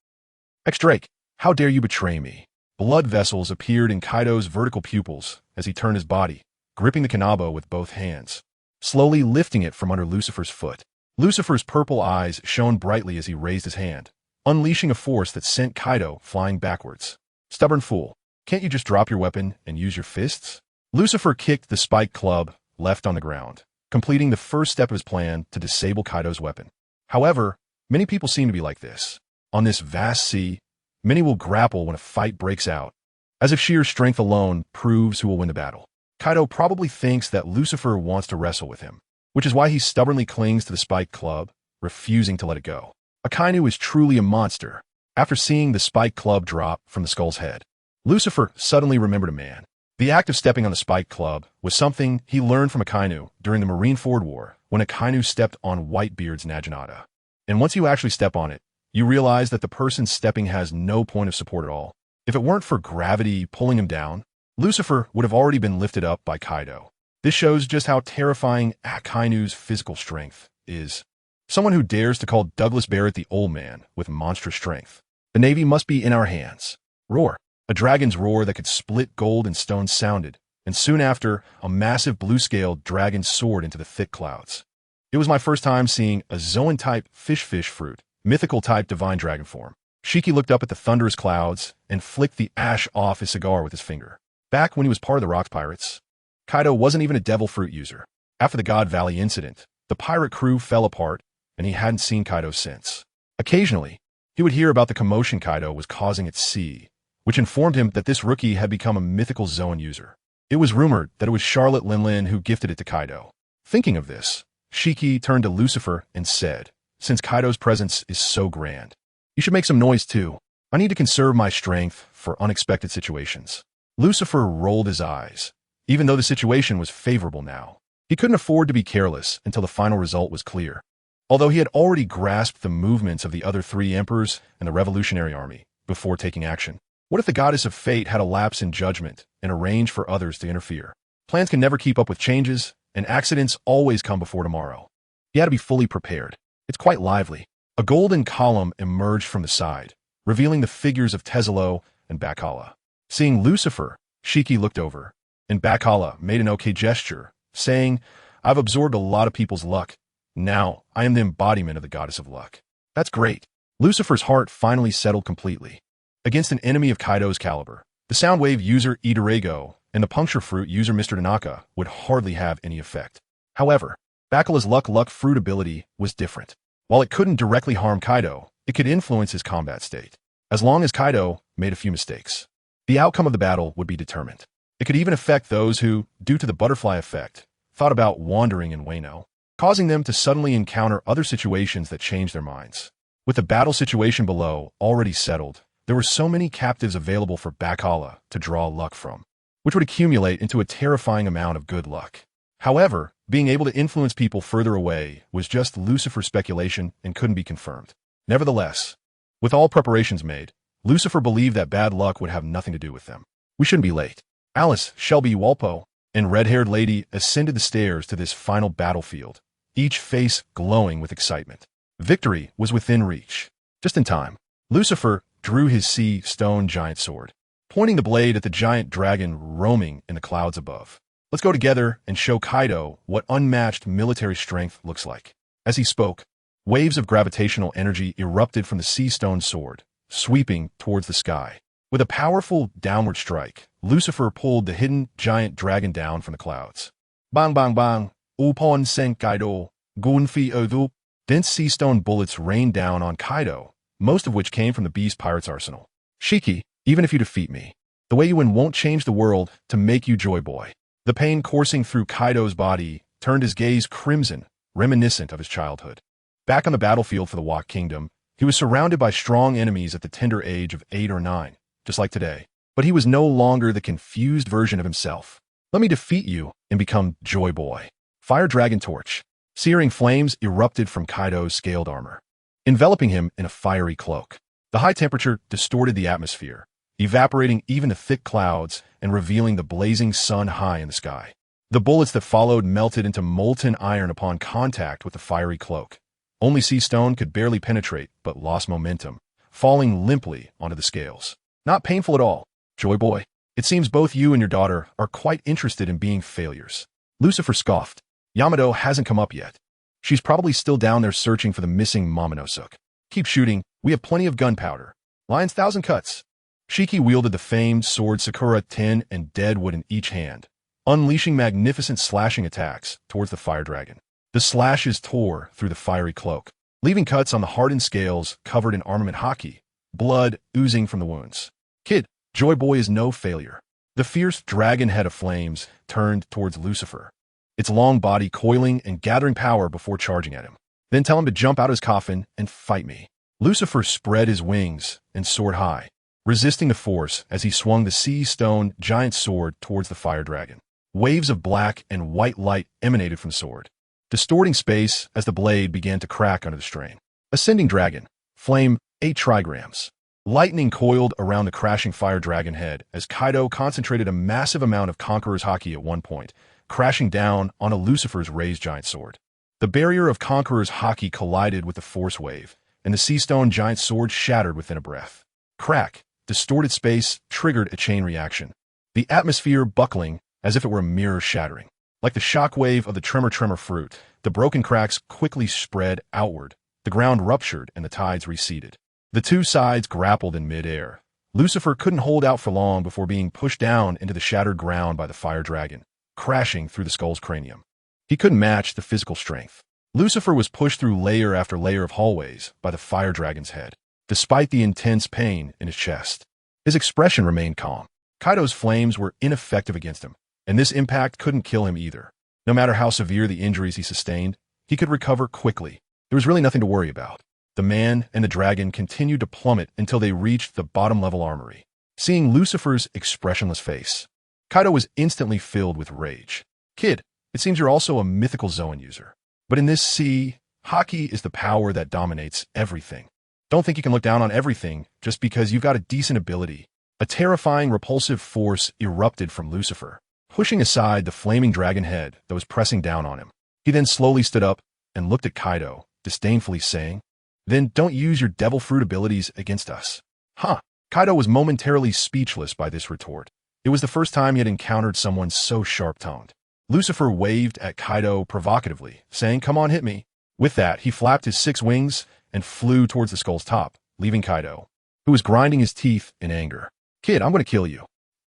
"Ex-Drake, how dare you betray me?" Blood vessels appeared in Kaido's vertical pupils as he turned his body, gripping the kanabo with both hands, slowly lifting it from under Lucifer's foot. Lucifer's purple eyes shone brightly as he raised his hand, unleashing a force that sent Kaido flying backwards. "Stubborn fool. Can't you just drop your weapon and use your fists?" Lucifer kicked the spiked club left on the ground, completing the first step of his plan to disable Kaido's weapon. However, many people seem to be like this. On this vast sea, many will grapple when a fight breaks out, as if sheer strength alone proves who will win the battle. Kaido probably thinks that Lucifer wants to wrestle with him, which is why he stubbornly clings to the spiked club, refusing to let it go. Akainu is truly a monster. After seeing the spiked club drop from the skull's head, Lucifer suddenly remembered a man. The act of stepping on the spiked club was something he learned from Akainu during the Marineford War when Akainu stepped on Whitebeard's Naginata. And once you actually step on it, you realize that the person stepping has no point of support at all. If it weren't for gravity pulling him down, Lucifer would have already been lifted up by Kaido. This shows just how terrifying Akainu's physical strength is. Someone who dares to call Douglas Barrett the old man with monstrous strength. The Navy must be in our hands. Roar. A dragon's roar that could split gold and stone sounded, and soon after, a massive blue-scaled dragon soared into the thick clouds. It was my first time seeing a Zoan type fish fruit, mythical type divine dragon form. Shiki looked up at the thunderous clouds and flicked the ash off his cigar with his finger. Back when he was part of the Rock Pirates, Kaido wasn't even a devil fruit user. After the God Valley incident, the pirate crew fell apart, and he hadn't seen Kaido since. Occasionally, he would hear about the commotion Kaido was causing at sea, which informed him that this rookie had become a mythical Zoan user. It was rumored that it was Charlotte Linlin who gifted it to Kaido. Thinking of this, Shiki turned to Lucifer and said, "Since Kaido's presence is so grand, you should make some noise too. I need to conserve my strength for unexpected situations." Lucifer rolled his eyes. Even though the situation was favorable now, he couldn't afford to be careless until the final result was clear. Although he had already grasped the movements of the other three emperors and the Revolutionary Army before taking action. What if the goddess of fate had a lapse in judgment and arranged for others to interfere? Plans can never keep up with changes, and accidents always come before tomorrow. He had to be fully prepared. It's quite lively. A golden column emerged from the side, revealing the figures of Tezelo and Bakala. Seeing Lucifer, Shiki looked over, and Bakala made an okay gesture, saying, "I've absorbed a lot of people's luck. Now, I am the embodiment of the goddess of luck." That's great. Lucifer's heart finally settled completely. Against an enemy of Kaido's caliber, the Soundwave user Idarego and the Puncture Fruit user Mr. Tanaka would hardly have any effect. However, Bakala's luck fruit ability was different. While it couldn't directly harm Kaido, it could influence his combat state. As long as Kaido made a few mistakes, the outcome of the battle would be determined. It could even affect those who, due to the butterfly effect, thought about wandering in Wano, causing them to suddenly encounter other situations that changed their minds. With the battle situation below already settled, there were so many captives available for Bakala to draw luck from, which would accumulate into a terrifying amount of good luck. However, being able to influence people further away was just Lucifer's speculation and couldn't be confirmed. Nevertheless, with all preparations made, Lucifer believed that bad luck would have nothing to do with them. We shouldn't be late. Alice, Shelby, Walpo, and red-haired lady ascended the stairs to this final battlefield, each face glowing with excitement. Victory was within reach. Just in time, Lucifer drew his sea stone giant sword, pointing the blade at the giant dragon roaming in the clouds above. "Let's go together and show Kaido what unmatched military strength looks like." As he spoke, waves of gravitational energy erupted from the sea stone sword, sweeping towards the sky. With a powerful downward strike, Lucifer pulled the hidden giant dragon down from the clouds. Bang bang bang, upon sen Kaido, gunfi odu. Dense sea stone bullets rained down on Kaido, most of which came from the beast pirate's arsenal. "Shiki, even if you defeat me, the way you win won't change the world to make you Joy Boy." The pain coursing through Kaido's body turned his gaze crimson, reminiscent of his childhood. Back on the battlefield for the Wak Kingdom, he was surrounded by strong enemies at the tender age of 8 or 9, just like today. But he was no longer the confused version of himself. "Let me defeat you and become Joy Boy." Fire Dragon Torch. Searing flames erupted from Kaido's scaled armor, enveloping him in a fiery cloak. The high temperature distorted the atmosphere, evaporating even the thick clouds and revealing the blazing sun high in the sky. The bullets that followed melted into molten iron upon contact with the fiery cloak. Only sea stone could barely penetrate, but lost momentum, falling limply onto the scales. "Not painful at all, Joy Boy. It seems both you and your daughter are quite interested in being failures." Lucifer scoffed. "Yamato hasn't come up yet. She's probably still down there searching for the missing Momonosuke. Keep shooting, we have plenty of gunpowder. Lion's 1,000 cuts." Shiki wielded the famed sword Sakura 10 and Deadwood in each hand, unleashing magnificent slashing attacks towards the fire dragon. The slashes tore through the fiery cloak, leaving cuts on the hardened scales covered in armament haki, blood oozing from the wounds. "Kid, Joy Boy is no failure." The fierce dragon head of flames turned towards Lucifer, its long body coiling and gathering power before charging at him. "Then tell him to jump out of his coffin and fight me." Lucifer spread his wings and soared high, resisting the force as he swung the sea stone giant sword towards the fire dragon. Waves of black and white light emanated from the sword, distorting space as the blade began to crack under the strain. Ascending Dragon. Flame, 8 trigrams. Lightning coiled around the crashing fire dragon head as Kaido concentrated a massive amount of Conqueror's Haki at one point, crashing down on a Lucifer's raised giant sword. The barrier of Conqueror's Haki collided with the force wave, and the sea stone giant sword shattered within a breath. Crack! Distorted space triggered a chain reaction, the atmosphere buckling as if it were a mirror shattering. Like the shockwave of the tremor fruit, the broken cracks quickly spread outward, the ground ruptured and the tides receded. The two sides grappled in mid-air. Lucifer couldn't hold out for long before being pushed down into the shattered ground by the fire dragon, crashing through the skull's cranium. He couldn't match the physical strength. Lucifer was pushed through layer after layer of hallways by the fire dragon's head, despite the intense pain in his chest. His expression remained calm. Kaido's flames were ineffective against him, and this impact couldn't kill him either. No matter how severe the injuries he sustained, he could recover quickly. There was really nothing to worry about. The man and the dragon continued to plummet until they reached the bottom-level armory. Seeing Lucifer's expressionless face, Kaido was instantly filled with rage. "Kid, it seems you're also a mythical Zoan user. But in this sea, Haki is the power that dominates everything. Don't think you can look down on everything just because you've got a decent ability." A terrifying, repulsive force erupted from Lucifer, pushing aside the flaming dragon head that was pressing down on him. He then slowly stood up and looked at Kaido, disdainfully saying, "Then don't use your devil fruit abilities against us." Huh. Kaido was momentarily speechless by this retort. It was the first time he had encountered someone so sharp-tongued. Lucifer waved at Kaido provocatively, saying, "Come on, hit me." With that, he flapped his 6 wings and flew towards the skull's top, leaving Kaido, who was grinding his teeth in anger. "Kid, I'm going to kill you."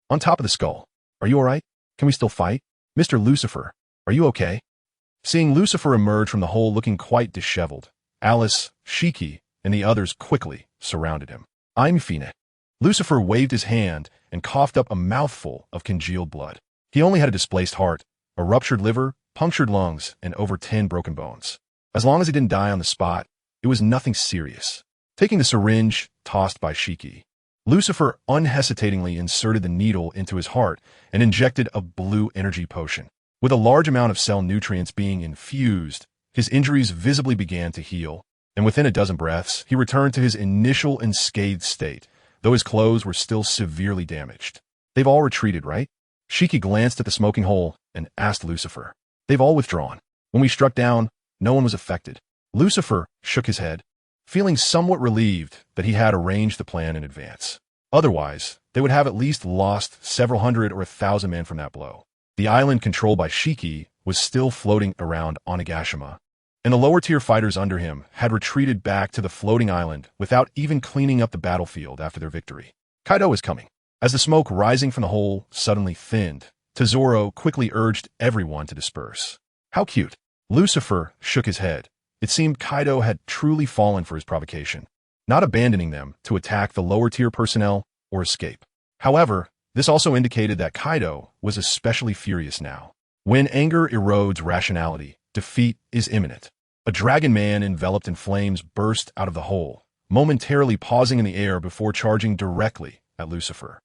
On top of the skull. "Are you alright? Can we still fight? Mr. Lucifer, are you okay?" Seeing Lucifer emerge from the hole looking quite disheveled, Alice, Shiki, and the others quickly surrounded him. "I'm Fine." Lucifer waved his hand and coughed up a mouthful of congealed blood. He only had a displaced heart, a ruptured liver, punctured lungs, and over 10 broken bones. As long as he didn't die on the spot, it was nothing serious. Taking the syringe tossed by Shiki, Lucifer unhesitatingly inserted the needle into his heart and injected a blue energy potion. With a large amount of cell nutrients being infused, his injuries visibly began to heal, and within a dozen breaths, he returned to his initial unscathed state, though his clothes were still severely damaged. "They've all retreated, right?" Shiki glanced at the smoking hole and asked Lucifer. "They've all withdrawn. When we struck down, no one was affected." Lucifer shook his head, feeling somewhat relieved that he had arranged the plan in advance. Otherwise, they would have at least lost several hundred or 1,000 men from that blow. The island controlled by Shiki was still floating around Onigashima, and the lower-tier fighters under him had retreated back to the floating island without even cleaning up the battlefield after their victory. Kaido was coming. As the smoke rising from the hole suddenly thinned, Tesoro quickly urged everyone to disperse. "How cute." Lucifer shook his head. It seemed Kaido had truly fallen for his provocation, not abandoning them to attack the lower-tier personnel or escape. However, this also indicated that Kaido was especially furious now. When anger erodes rationality, defeat is imminent. A dragon man enveloped in flames burst out of the hole, momentarily pausing in the air before charging directly at Lucifer.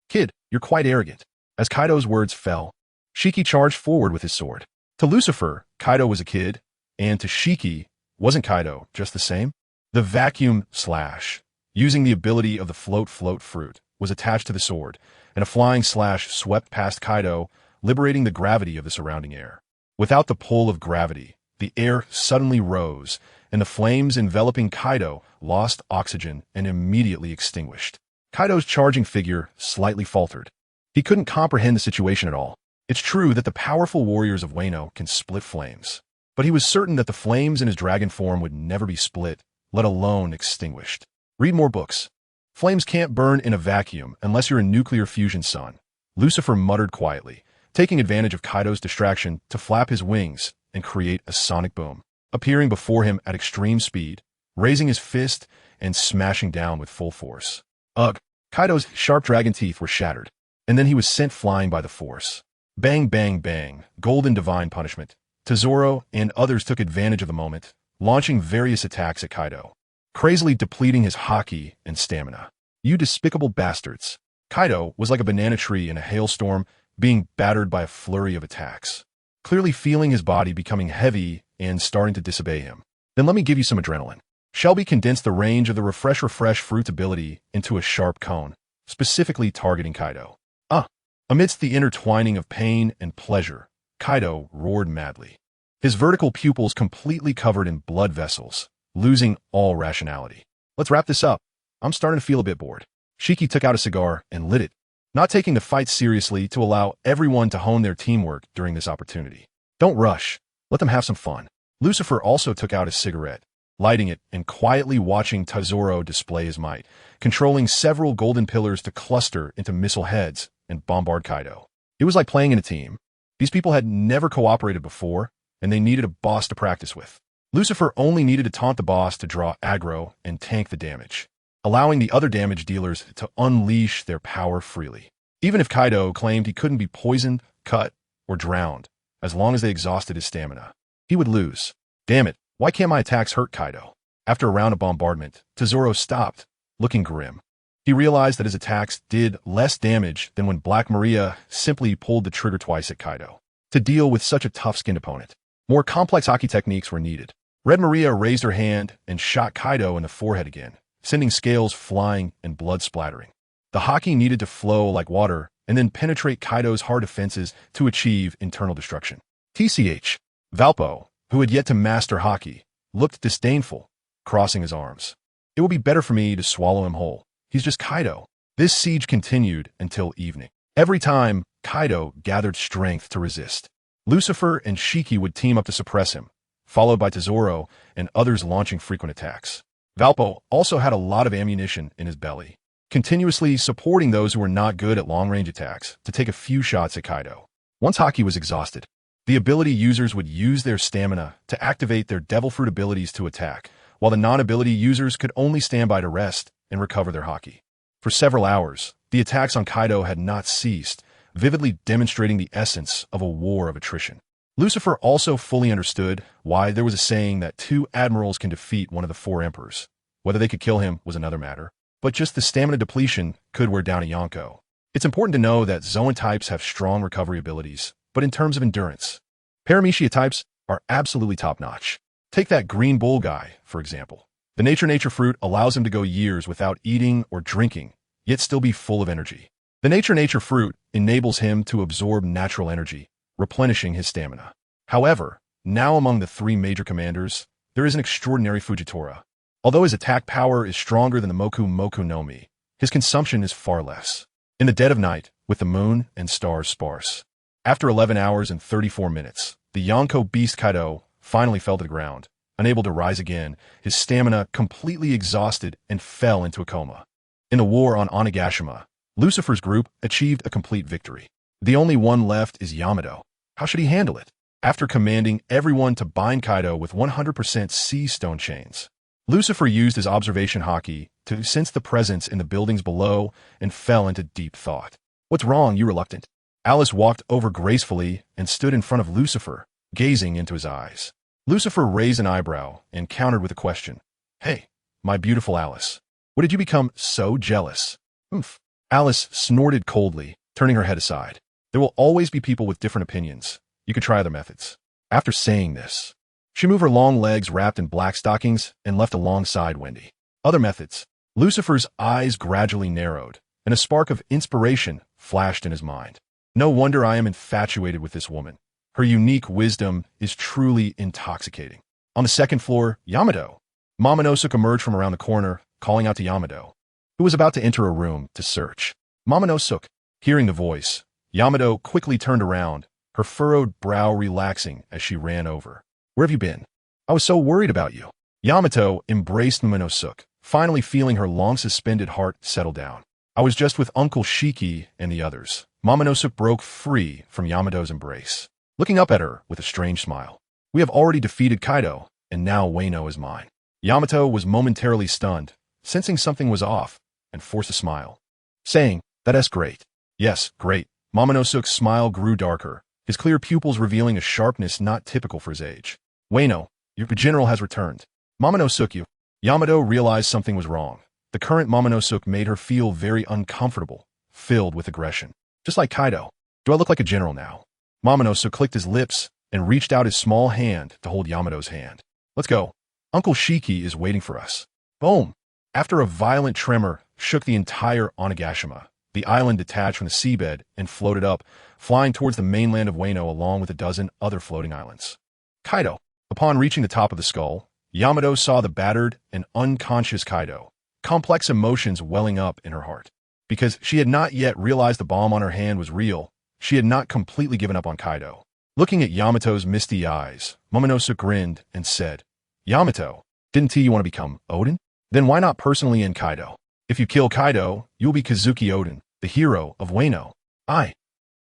Kid, you're quite arrogant." As Kaido's words fell, Shiki charged forward with his sword. To Lucifer, Kaido was a kid, and to Shiki, wasn't Kaido just the same? The vacuum slash, using the ability of the float fruit, was attached to the sword, and a flying slash swept past Kaido, liberating the gravity of the surrounding air. Without the pull of gravity, the air suddenly rose, and the flames enveloping Kaido lost oxygen and immediately extinguished. Kaido's charging figure slightly faltered. He couldn't comprehend the situation at all. It's true that the powerful warriors of Wano can split flames, but he was certain that the flames in his dragon form would never be split, let alone extinguished. Read more books. Flames can't burn in a vacuum unless you're a nuclear fusion sun, Lucifer muttered quietly, taking advantage of Kaido's distraction to flap his wings and create a sonic boom, appearing before him at extreme speed, raising his fist and smashing down with full force. Ugh! Kaido's sharp dragon teeth were shattered, and then he was sent flying by the force. Bang, bang, bang, golden divine punishment. Tesoro and others took advantage of the moment, launching various attacks at Kaido, crazily depleting his haki and stamina. You despicable bastards. Kaido was like a banana tree in a hailstorm, being battered by a flurry of attacks, clearly feeling his body becoming heavy and starting to disobey him. Then let me give you some adrenaline. Shelby condensed the range of the Refresh fruit's ability into a sharp cone, specifically targeting Kaido. Amidst the intertwining of pain and pleasure, Kaido roared madly. His vertical pupils completely covered in blood vessels, losing all rationality. Let's wrap this up. I'm starting to feel a bit bored. Shiki took out a cigar and lit it, not taking the fight seriously to allow everyone to hone their teamwork during this opportunity. Don't rush. Let them have some fun. Lucifer also took out a cigarette, lighting it and quietly watching Tazoro display his might, controlling several golden pillars to cluster into missile heads and bombard Kaido. It was like playing in a team. These people had never cooperated before, and they needed a boss to practice with. Lucifer only needed to taunt the boss to draw aggro and tank the damage, allowing the other damage dealers to unleash their power freely. Even if Kaido claimed he couldn't be poisoned, cut, or drowned, as long as they exhausted his stamina, he would lose. Damn it, why can't my attacks hurt Kaido? After a round of bombardment, Tazoro stopped, looking grim. He realized that his attacks did less damage than when Black Maria simply pulled the trigger twice at Kaido. To deal with such a tough-skinned opponent, more complex Haki techniques were needed. Red Maria raised her hand and shot Kaido in the forehead again, sending scales flying and blood splattering. The Haki needed to flow like water and then penetrate Kaido's hard defenses to achieve internal destruction. TCH. Valpo, who had yet to master Haki, looked disdainful, crossing his arms. It will be better for me to swallow him whole. He's just Kaido. This siege continued until evening. Every time, Kaido gathered strength to resist. Lucifer and Shiki would team up to suppress him, followed by Tazoro and others launching frequent attacks. Valpo also had a lot of ammunition in his belly, continuously supporting those who were not good at long-range attacks to take a few shots at Kaido. Once Haki was exhausted, the ability users would use their stamina to activate their Devil Fruit abilities to attack, while the non-ability users could only stand by to rest and recover their Haki. For several hours, the attacks on Kaido had not ceased, vividly demonstrating the essence of a war of attrition. Lucifer also fully understood why there was a saying that 2 admirals can defeat one of the 4 emperors. Whether they could kill him was another matter, but just the stamina depletion could wear down a Yonko. It's important to know that Zoan types have strong recovery abilities, but in terms of endurance, Paramecia types are absolutely top-notch. Take that green bull guy, for example. The nature fruit allows him to go years without eating or drinking, yet still be full of energy. The nature fruit enables him to absorb natural energy, replenishing his stamina. However, now among the 3 major commanders, there is an extraordinary Fujitora. Although his attack power is stronger than the Moku no Mi, his consumption is far less. In the dead of night, with the moon and stars sparse. After 11 hours and 34 minutes, the Yonko beast Kaido finally fell to the ground, unable to rise again, his stamina completely exhausted and fell into a coma. In the war on Onigashima, Lucifer's group achieved a complete victory. The only one left is Yamato. How should he handle it? After commanding everyone to bind Kaido with 100% sea stone chains, Lucifer used his observation Haki to sense the presence in the buildings below and fell into deep thought. What's wrong, you reluctant? Alice walked over gracefully and stood in front of Lucifer, gazing into his eyes. Lucifer raised an eyebrow and countered with a question. Hey, my beautiful Alice, what did you become so jealous? Oomph. Alice snorted coldly, turning her head aside. There will always be people with different opinions. You could try other methods. After saying this, she moved her long legs wrapped in black stockings and left alongside Wendy. Other methods. Lucifer's eyes gradually narrowed, and a spark of inspiration flashed in his mind. No wonder I am infatuated with this woman. Her unique wisdom is truly intoxicating. On the second floor, Yamato. Momonosuke emerged from around the corner, calling out to Yamato, who was about to enter a room to search. Momonosuke. Hearing the voice, Yamato quickly turned around, her furrowed brow relaxing as she ran over. Where have you been? I was so worried about you. Yamato embraced Momonosuke, finally feeling her long-suspended heart settle down. I was just with Uncle Shiki and the others. Momonosuke broke free from Yamato's embrace, looking up at her with a strange smile. We have already defeated Kaido, and now Wano is mine. Yamato was momentarily stunned, sensing something was off, and forced a smile, saying, That's great. Yes, great. Momonosuke's smile grew darker, his clear pupils revealing a sharpness not typical for his age. Wano, your general has returned. Momonosuke. Yamato realized something was wrong. The current Momonosuke made her feel very uncomfortable, filled with aggression. Just like Kaido. Do I look like a general now? Momonosuke clicked his lips and reached out his small hand to hold Yamato's hand. Let's go. Uncle Shiki is waiting for us. Boom! After a violent tremor shook the entire Onigashima, the island detached from the seabed and floated up, flying towards the mainland of Wano along with a dozen other floating islands. Kaido. Upon reaching the top of the skull, Yamato saw the battered and unconscious Kaido, complex emotions welling up in her heart. Because she had not yet realized the bomb on her hand was real, she had not completely given up on Kaido. Looking at Yamato's misty eyes, Momonosuke grinned and said, Yamato, didn't you want to become Odin? Then why not personally end Kaido? If you kill Kaido, you'll be Kazuki Odin, the hero of Wano.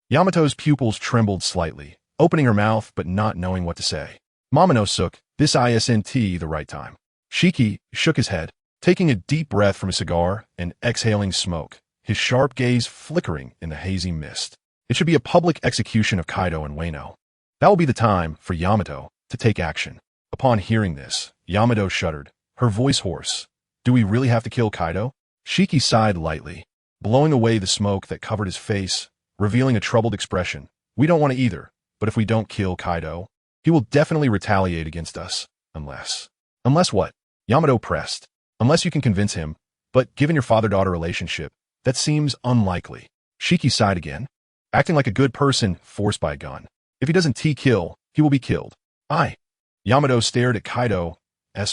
Yamato's pupils trembled slightly, opening her mouth but not knowing what to say. Momonosuke, this isn't the right time. Shiki shook his head, taking a deep breath from a cigar and exhaling smoke, his sharp gaze flickering in the hazy mist. It should be a public execution of Kaido and Wano. That will be the time for Yamato to take action. Upon hearing this, Yamato shuddered, her voice hoarse. Do we really have to kill Kaido? Shiki sighed lightly, blowing away the smoke that covered his face, revealing a troubled expression. We don't want to either, but if we don't kill Kaido, he will definitely retaliate against us. Unless what? Yamato pressed. Unless you can convince him, but given your father-daughter relationship, that seems unlikely. Shiki sighed again, acting like a good person forced by a gun. If he doesn't kill, he will be killed. Yamato stared at Kaido's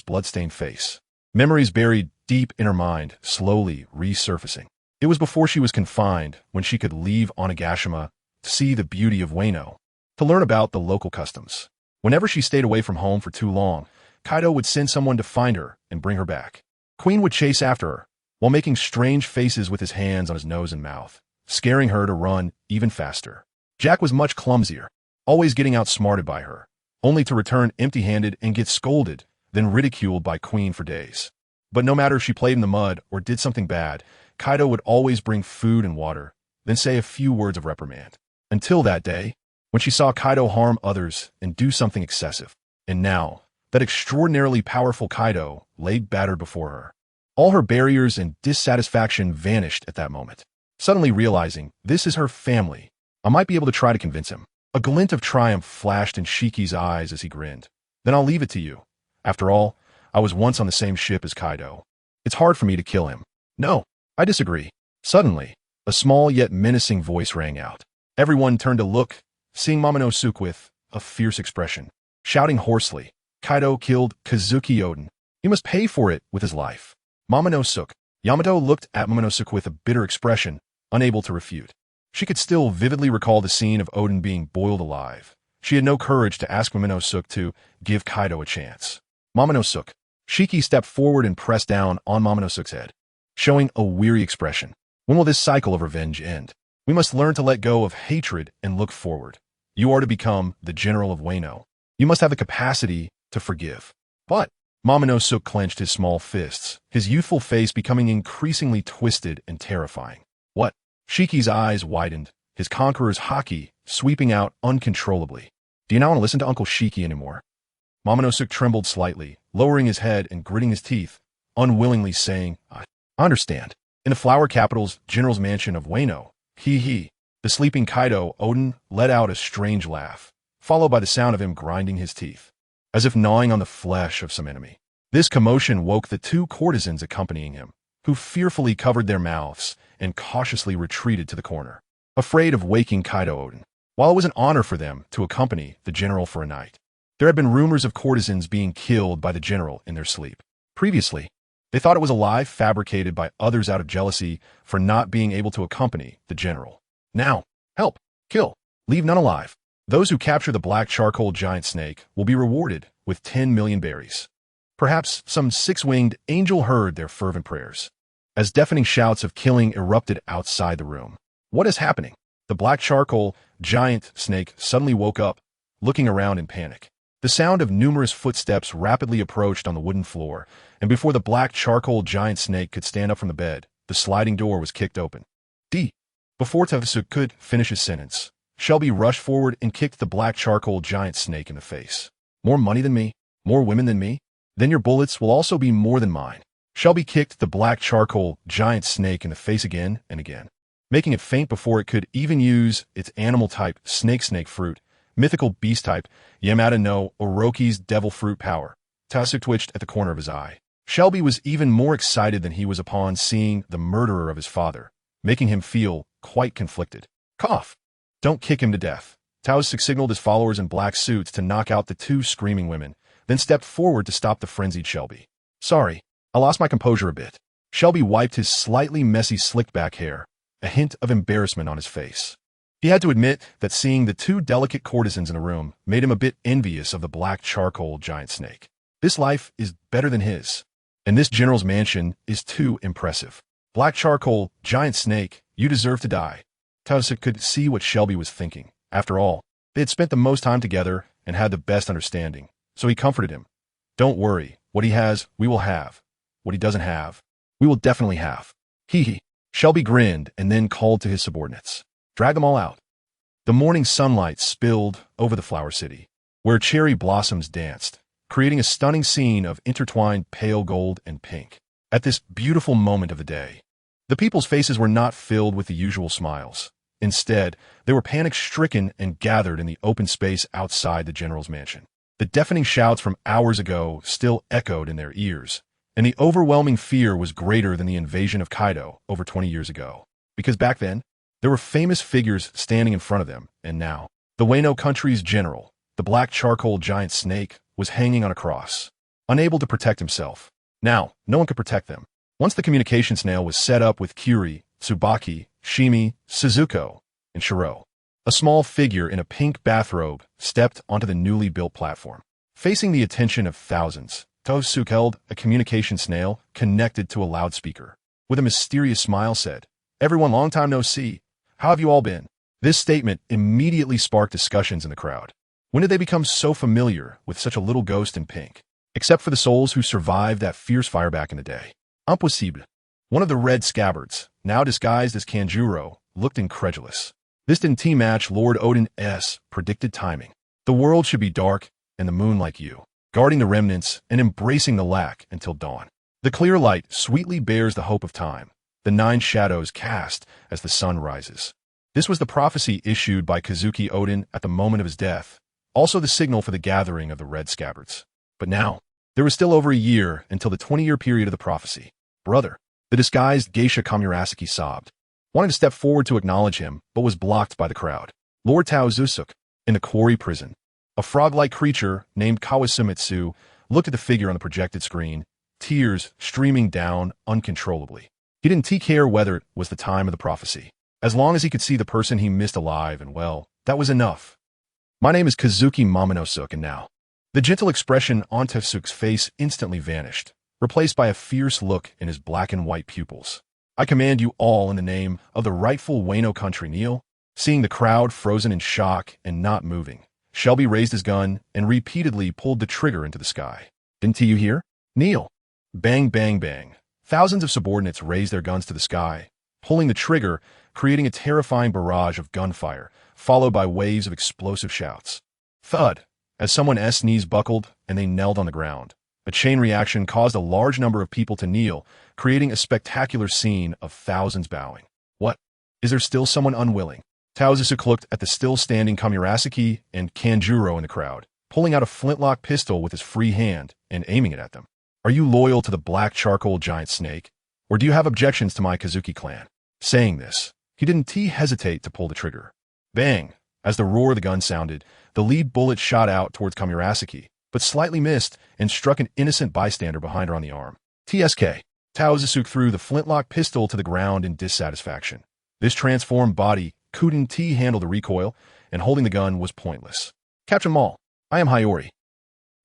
bloodstained face. Memories buried deep in her mind slowly resurfacing. It was before she was confined when she could leave Onigashima to see the beauty of Wano, to learn about the local customs. Whenever she stayed away from home for too long, Kaido would send someone to find her and bring her back. Queen would chase after her, while making strange faces with his hands on his nose and mouth, scaring her to run even faster. Jack was much clumsier, always getting outsmarted by her, only to return empty-handed and get scolded, then ridiculed by Queen for days. But no matter if she played in the mud or did something bad, Kaido would always bring food and water, then say a few words of reprimand. Until that day, when she saw Kaido harm others and do something excessive. And now, that extraordinarily powerful Kaido lay battered before her. All her barriers and dissatisfaction vanished at that moment. Suddenly realizing, this is her family, I might be able to try to convince him. A glint of triumph flashed in Shiki's eyes as he grinned. Then I'll leave it to you. After all, I was once on the same ship as Kaido. It's hard for me to kill him. No, I disagree. Suddenly, a small yet menacing voice rang out. Everyone turned to look, seeing Momonosuke with a fierce expression, shouting hoarsely, Kaido killed Kazuki Odin. He must pay for it with his life. Momonosuke. Yamato looked at Momonosuke with a bitter expression, unable to refute. She could still vividly recall the scene of Odin being boiled alive. She had no courage to ask Momonosuke to give Kaido a chance. Momonosuke. Shiki stepped forward and pressed down on Momonosuke's head, showing a weary expression. When will this cycle of revenge end? We must learn to let go of hatred and look forward. You are to become the general of Wano. You must have the capacity to forgive. But Momonosuke clenched his small fists, his youthful face becoming increasingly twisted and terrifying. What? Shiki's eyes widened, his conqueror's haki sweeping out uncontrollably. Do you not want to listen to Uncle Shiki anymore? Momonosuke trembled slightly, lowering his head and gritting his teeth, unwillingly saying, I understand. In the flower capital's general's mansion of Wano, the sleeping Kaido Odin let out a strange laugh, followed by the sound of him grinding his teeth, as if gnawing on the flesh of some enemy. This commotion woke the two courtesans accompanying him, who fearfully covered their mouths and cautiously retreated to the corner, afraid of waking Kaido Odin. While it was an honor for them to accompany the general for a night, there had been rumors of courtesans being killed by the general in their sleep. Previously, they thought it was a lie fabricated by others out of jealousy for not being able to accompany the general. Now, help, kill, leave none alive. Those who capture the black charcoal giant snake will be rewarded with 10 million berries. Perhaps some six-winged angel heard their fervent prayers, as deafening shouts of killing erupted outside the room. What is happening? The black charcoal giant snake suddenly woke up, looking around in panic. The sound of numerous footsteps rapidly approached on the wooden floor, and before the black charcoal giant snake could stand up from the bed, the sliding door was kicked open. Before Tevasuke could finish his sentence, Shelby rushed forward and kicked the black charcoal giant snake in the face. More money than me? More women than me? Then your bullets will also be more than mine. Shelby kicked the black charcoal giant snake in the face again and again, making it faint before it could even use its animal type snake fruit, mythical beast type, Yamada no Orochi's devil fruit power. Tao twitched at the corner of his eye. Shelby was even more excited than he was upon seeing the murderer of his father, making him feel quite conflicted. Cough! Don't kick him to death. Tao signaled his followers in black suits to knock out the two screaming women, then stepped forward to stop the frenzied Shelby. Sorry, I lost my composure a bit. Shelby wiped his slightly messy slicked back hair, a hint of embarrassment on his face. He had to admit that seeing the two delicate courtesans in the room made him a bit envious of the black charcoal giant snake. This life is better than his, and this general's mansion is too impressive. Black charcoal, giant snake, you deserve to die. Tausik could see what Shelby was thinking. After all, they had spent the most time together and had the best understanding, so he comforted him. Don't worry, what he has, we will have. What he doesn't have, we will definitely have. Hee. Shelby grinned and then called to his subordinates. Drag them all out. The morning sunlight spilled over the flower city, where cherry blossoms danced, creating a stunning scene of intertwined pale gold and pink. At this beautiful moment of the day, the people's faces were not filled with the usual smiles. Instead, they were panic-stricken and gathered in the open space outside the general's mansion. The deafening shouts from hours ago still echoed in their ears, and the overwhelming fear was greater than the invasion of Kaido over 20 years ago. Because back then, there were famous figures standing in front of them, and now, the Wano country's general, the black charcoal giant snake, was hanging on a cross, unable to protect himself. Now, no one could protect them. Once the communication snail was set up with Kyuri, Tsubaki, Shimi, Suzuko, and Shiro, a small figure in a pink bathrobe stepped onto the newly built platform. Facing the attention of thousands, Tausuk held a communication snail connected to a loudspeaker. With a mysterious smile said, "Everyone, long time no see. How have you all been?" This statement immediately sparked discussions in the crowd. When did they become so familiar with such a little ghost in pink? Except for the souls who survived that fierce fire back in the day. Impossible. One of the red scabbards, now disguised as Kanjuro, looked incredulous. This didn't match Lord Odin's predicted timing. The world should be dark, and the moon like you, guarding the remnants and embracing the lack until dawn. The clear light sweetly bears the hope of time, the 9 shadows cast as the sun rises. This was the prophecy issued by Kazuki Odin at the moment of his death, also the signal for the gathering of the red scabbards. But now, there was still over a year until the 20-year period of the prophecy. Brother, the disguised geisha Kamurasaki sobbed, wanting to step forward to acknowledge him, but was blocked by the crowd. Lord Tao Zusuk, in the quarry prison, a frog-like creature named Kawasumitsu, looked at the figure on the projected screen, tears streaming down uncontrollably. He didn't care whether it was the time of the prophecy. As long as he could see the person he missed alive and well, that was enough. My name is Kazuki Momonosuke, and now. The gentle expression on Tausuk's face instantly vanished, replaced by a fierce look in his black and white pupils. I command you all in the name of the rightful Wano country, kneel. Seeing the crowd frozen in shock and not moving, Shelby raised his gun and repeatedly pulled the trigger into the sky. Didn't you hear? Kneel. Bang, bang, bang. Thousands of subordinates raised their guns to the sky, pulling the trigger, creating a terrifying barrage of gunfire, followed by waves of explosive shouts. Thud, as someone's knees buckled and they knelt on the ground. A chain reaction caused a large number of people to kneel, creating a spectacular scene of thousands bowing. What? Is there still someone unwilling? Taozusu looked at the still-standing Kamurasaki and Kanjuro in the crowd, pulling out a flintlock pistol with his free hand and aiming it at them. Are you loyal to the black charcoal giant snake, or do you have objections to my Kazuki clan? Saying this, he didn't hesitate to pull the trigger. Bang! As the roar of the gun sounded, the lead bullet shot out towards Kamurasaki, but slightly missed and struck an innocent bystander behind her on the arm. TSK. Taozusu threw the flintlock pistol to the ground in dissatisfaction. This transformed body couldn't handle the recoil, and holding the gun was pointless. Captain Maul, I am Hiyori.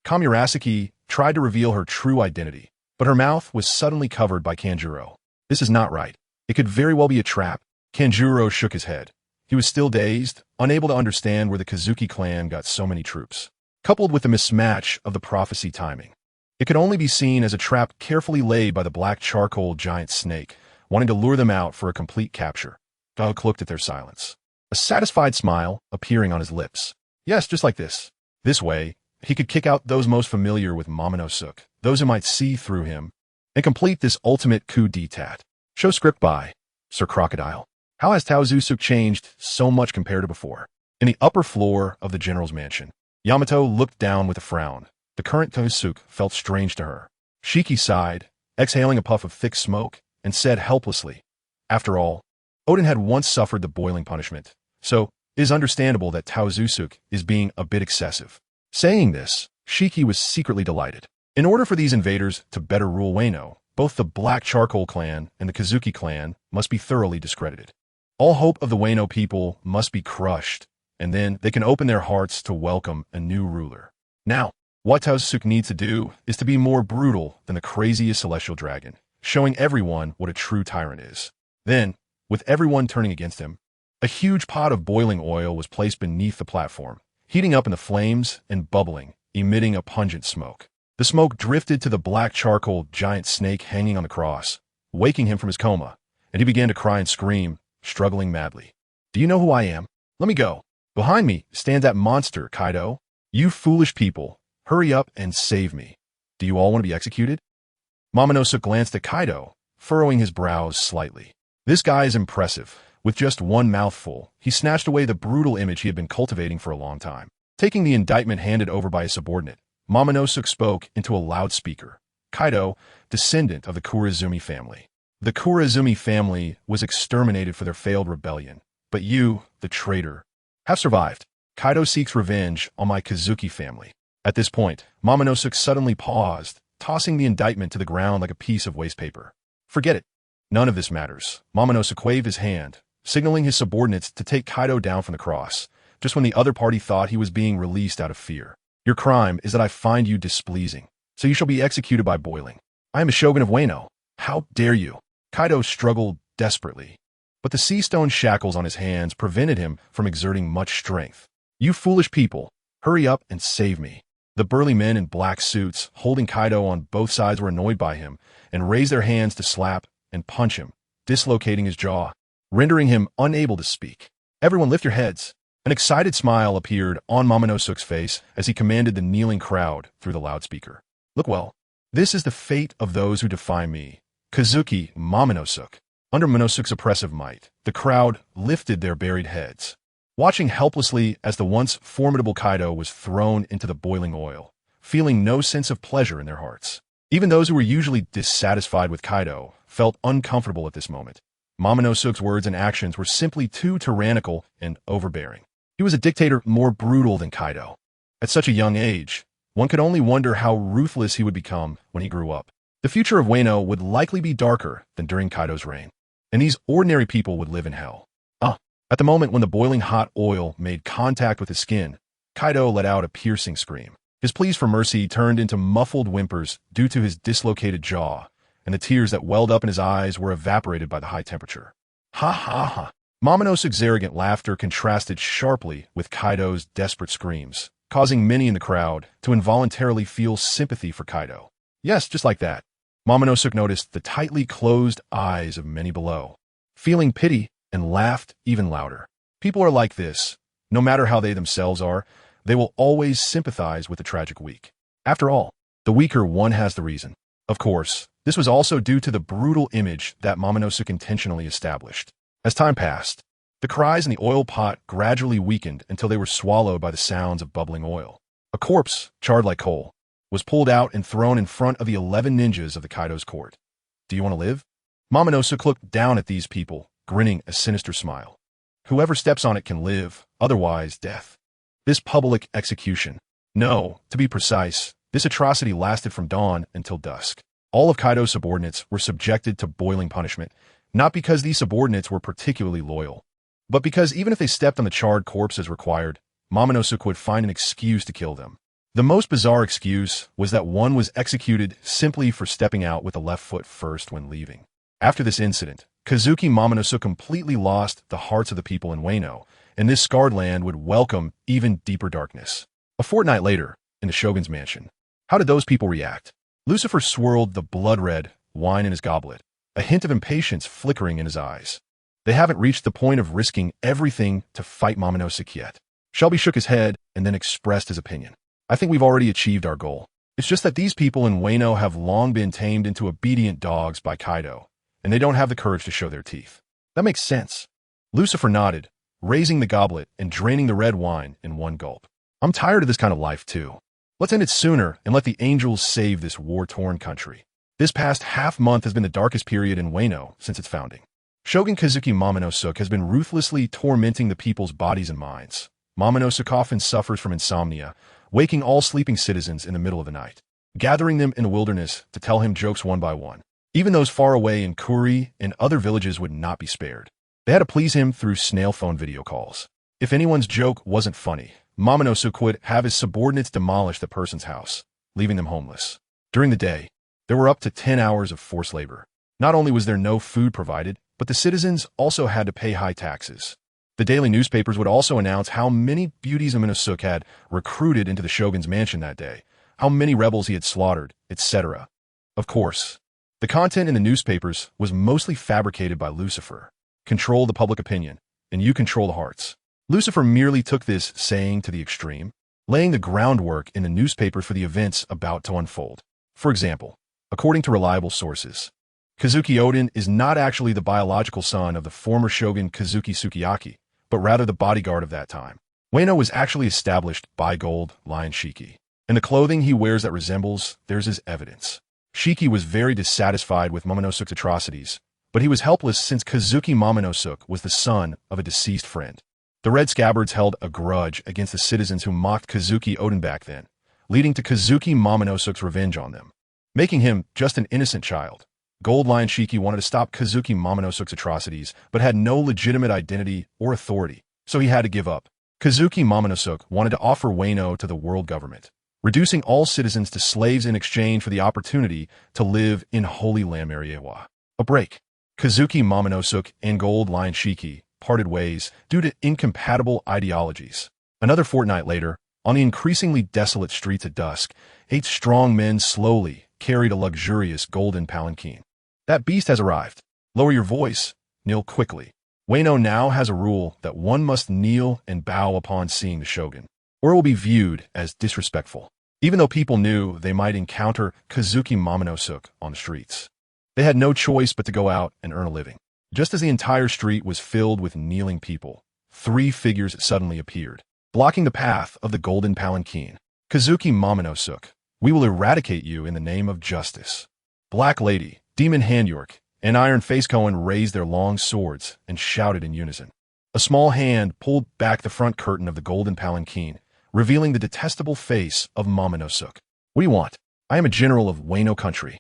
Kamurasaki tried to reveal her true identity, but her mouth was suddenly covered by Kanjuro. This is not right. It could very well be a trap. Kanjuro shook his head. He was still dazed, unable to understand where the Kazuki clan got so many troops. Coupled with the mismatch of the prophecy timing, it could only be seen as a trap carefully laid by the black charcoal giant snake, wanting to lure them out for a complete capture. Doug looked at their silence, a satisfied smile appearing on his lips. Yes, just like this. This way, he could kick out those most familiar with Momonosuke, those who might see through him, and complete this ultimate coup d'etat. Show script by Sir Crocodile. How has Taozusu changed so much compared to before? In the upper floor of the general's mansion, Yamato looked down with a frown. The current Kosuke felt strange to her. Shiki sighed, exhaling a puff of thick smoke, and said helplessly, "After all, Odin had once suffered the boiling punishment, so it is understandable that Taozusuke is being a bit excessive." Saying this, Shiki was secretly delighted. In order for these invaders to better rule Wano, both the Black Charcoal clan and the Kazuki clan must be thoroughly discredited. All hope of the Wano people must be crushed, and then they can open their hearts to welcome a new ruler. Now, what Taozusuke needs to do is to be more brutal than the craziest celestial dragon, showing everyone what a true tyrant is. Then, with everyone turning against him, a huge pot of boiling oil was placed beneath the platform, heating up in the flames and bubbling, emitting a pungent smoke. The smoke drifted to the black charcoal giant snake hanging on the cross, waking him from his coma, and he began to cry and scream, struggling madly. "Do you know who I am? Let me go. Behind me stands that monster, Kaido. You foolish people, hurry up and save me. Do you all want to be executed?" Momonosuke glanced at Kaido, furrowing his brows slightly. This guy is impressive. With just one mouthful, he snatched away the brutal image he had been cultivating for a long time. Taking the indictment handed over by his subordinate, Momonosuke spoke into a loudspeaker. "Kaido, descendant of the Kurazumi family. The Kurazumi family was exterminated for their failed rebellion, but you, the traitor, have survived. Kaido seeks revenge on my Kazuki family." At this point, Momonosuke suddenly paused, tossing the indictment to the ground like a piece of waste paper. "Forget it. None of this matters." Momonosuke waved his hand, signaling his subordinates to take Kaido down from the cross, just when the other party thought he was being released out of fear. "Your crime is that I find you displeasing, so you shall be executed by boiling. I am a shogun of Wano. How dare you?" Kaido struggled desperately, but the sea stone shackles on his hands prevented him from exerting much strength. "You foolish people, hurry up and save me." The burly men in black suits holding Kaido on both sides were annoyed by him and raised their hands to slap and punch him, dislocating his jaw, rendering him unable to speak. "Everyone lift your heads." An excited smile appeared on Momonosuke's face as he commanded the kneeling crowd through the loudspeaker. "Look well. This is the fate of those who defy me, Kazuki Momonosuke." Under Momonosuke's oppressive might, the crowd lifted their buried heads, watching helplessly as the once formidable Kaido was thrown into the boiling oil, feeling no sense of pleasure in their hearts. Even those who were usually dissatisfied with Kaido felt uncomfortable at this moment. Momonosuke's words and actions were simply too tyrannical and overbearing. He was a dictator more brutal than Kaido. At such a young age, one could only wonder how ruthless he would become when he grew up. The future of Wano would likely be darker than during Kaido's reign, and these ordinary people would live in hell. At the moment when the boiling hot oil made contact with his skin, Kaido let out a piercing scream. His pleas for mercy turned into muffled whimpers due to his dislocated jaw, and the tears that welled up in his eyes were evaporated by the high temperature. "Ha ha ha." Momonosuke's arrogant laughter contrasted sharply with Kaido's desperate screams, causing many in the crowd to involuntarily feel sympathy for Kaido. Yes, just like that. Momonosuke noticed the tightly closed eyes of many below, feeling pity, and laughed even louder. People are like this. No matter how they themselves are, they will always sympathize with the tragic weak. After all, the weaker one has the reason. Of course, this was also due to the brutal image that Momonosuke intentionally established. As time passed, the cries in the oil pot gradually weakened until they were swallowed by the sounds of bubbling oil. A corpse, charred like coal, was pulled out and thrown in front of the 11 ninjas of the Kaido's court. "Do you want to live?" Momonosuke looked down at these people, grinning a sinister smile. "Whoever steps on it can live, otherwise death." This public execution. No, to be precise, this atrocity lasted from dawn until dusk. All of Kaido's subordinates were subjected to boiling punishment, not because these subordinates were particularly loyal, but because even if they stepped on the charred corpse as required, Momonosuke would find an excuse to kill them. The most bizarre excuse was that one was executed simply for stepping out with the left foot first when leaving. After this incident, Kazuki Momonosuke completely lost the hearts of the people in Wano, and this scarred land would welcome even deeper darkness. A fortnight later, in the shogun's mansion, how did those people react? Lucifer swirled the blood-red wine in his goblet, a hint of impatience flickering in his eyes. They haven't reached the point of risking everything to fight Momonosuke yet. Shelby shook his head and then expressed his opinion. "I think we've already achieved our goal. It's just that these people in Wano have long been tamed into obedient dogs by Kaido, and they don't have the courage to show their teeth." "That makes sense." Lucifer nodded, raising the goblet and draining the red wine in one gulp. "I'm tired of this kind of life, too. Let's end it sooner and let the angels save this war-torn country. This past half-month has been the darkest period in Wano since its founding. Shogun Kazuki Momonosuke has been ruthlessly tormenting the people's bodies and minds. Momonosuke often suffers from insomnia, waking all sleeping citizens in the middle of the night, gathering them in the wilderness to tell him jokes one by one. Even those far away in Kuri and other villages would not be spared. They had to please him through snail phone video calls. If anyone's joke wasn't funny, Momonosuke would have his subordinates demolish the person's house, leaving them homeless. During the day, there were up to 10 hours of forced labor. Not only was there no food provided, but the citizens also had to pay high taxes. The daily newspapers would also announce how many beauties Momonosuke had recruited into the shogun's mansion that day, how many rebels he had slaughtered, etc. Of course, the content in the newspapers was mostly fabricated by Lucifer. Control the public opinion, and you control the hearts. Lucifer merely took this saying to the extreme, laying the groundwork in the newspapers for the events about to unfold. For example, according to reliable sources, Kazuki Oden is not actually the biological son of the former shogun Kazuki Sukiyaki, but rather the bodyguard of that time. Wano was actually established by Gold Lion Shiki, and the clothing he wears that resembles theirs is evidence. Shiki was very dissatisfied with Momonosuke's atrocities, but he was helpless since Kazuki Momonosuke was the son of a deceased friend. The Red Scabbards held a grudge against the citizens who mocked Kazuki Oden back then, leading to Kazuki Momonosuke's revenge on them, making him just an innocent child. Gold Lion Shiki wanted to stop Kazuki Momonosuke's atrocities, but had no legitimate identity or authority, so he had to give up. Kazuki Momonosuke wanted to offer Wano to the world government, reducing all citizens to slaves in exchange for the opportunity to live in Holy Land Mariewa. A break. Kazuki Momonosuke and Gold Lion Shiki parted ways due to incompatible ideologies. Another fortnight later, on the increasingly desolate streets at dusk, 8 strong men slowly carried a luxurious golden palanquin. That beast has arrived. Lower your voice. Kneel quickly. Wano now has a rule that one must kneel and bow upon seeing the shogun, or it will be viewed as disrespectful, even though people knew they might encounter Kazuki Momonosuke on the streets. They had no choice but to go out and earn a living. Just as the entire street was filled with kneeling people, 3 figures suddenly appeared, blocking the path of the golden palanquin. Kazuki Momonosuke, we will eradicate you in the name of justice. Black Lady, Demon Handyork, and Iron Face Cohen raised their long swords and shouted in unison. A small hand pulled back the front curtain of the golden palanquin, revealing the detestable face of Momonosuke. What do you want? I am a general of Wano country.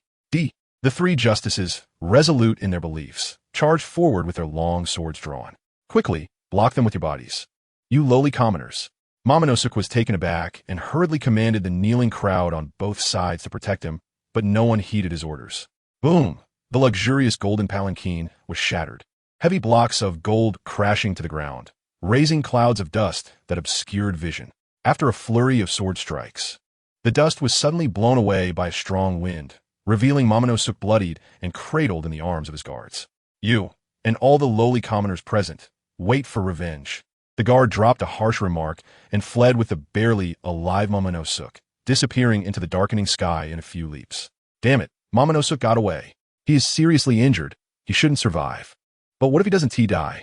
The 3 justices, resolute in their beliefs, charged forward with their long swords drawn. Quickly, block them with your bodies. You lowly commoners. Momonosuke was taken aback and hurriedly commanded the kneeling crowd on both sides to protect him, but no one heeded his orders. Boom! The luxurious golden palanquin was shattered, heavy blocks of gold crashing to the ground, raising clouds of dust that obscured vision. After a flurry of sword strikes, the dust was suddenly blown away by a strong wind, revealing Momonosuke bloodied and cradled in the arms of his guards. You, and all the lowly commoners present, wait for revenge. The guard dropped a harsh remark and fled with the barely alive Momonosuke, disappearing into the darkening sky in a few leaps. Damn it, Momonosuke got away. He is seriously injured. He shouldn't survive. But what if he doesn't die?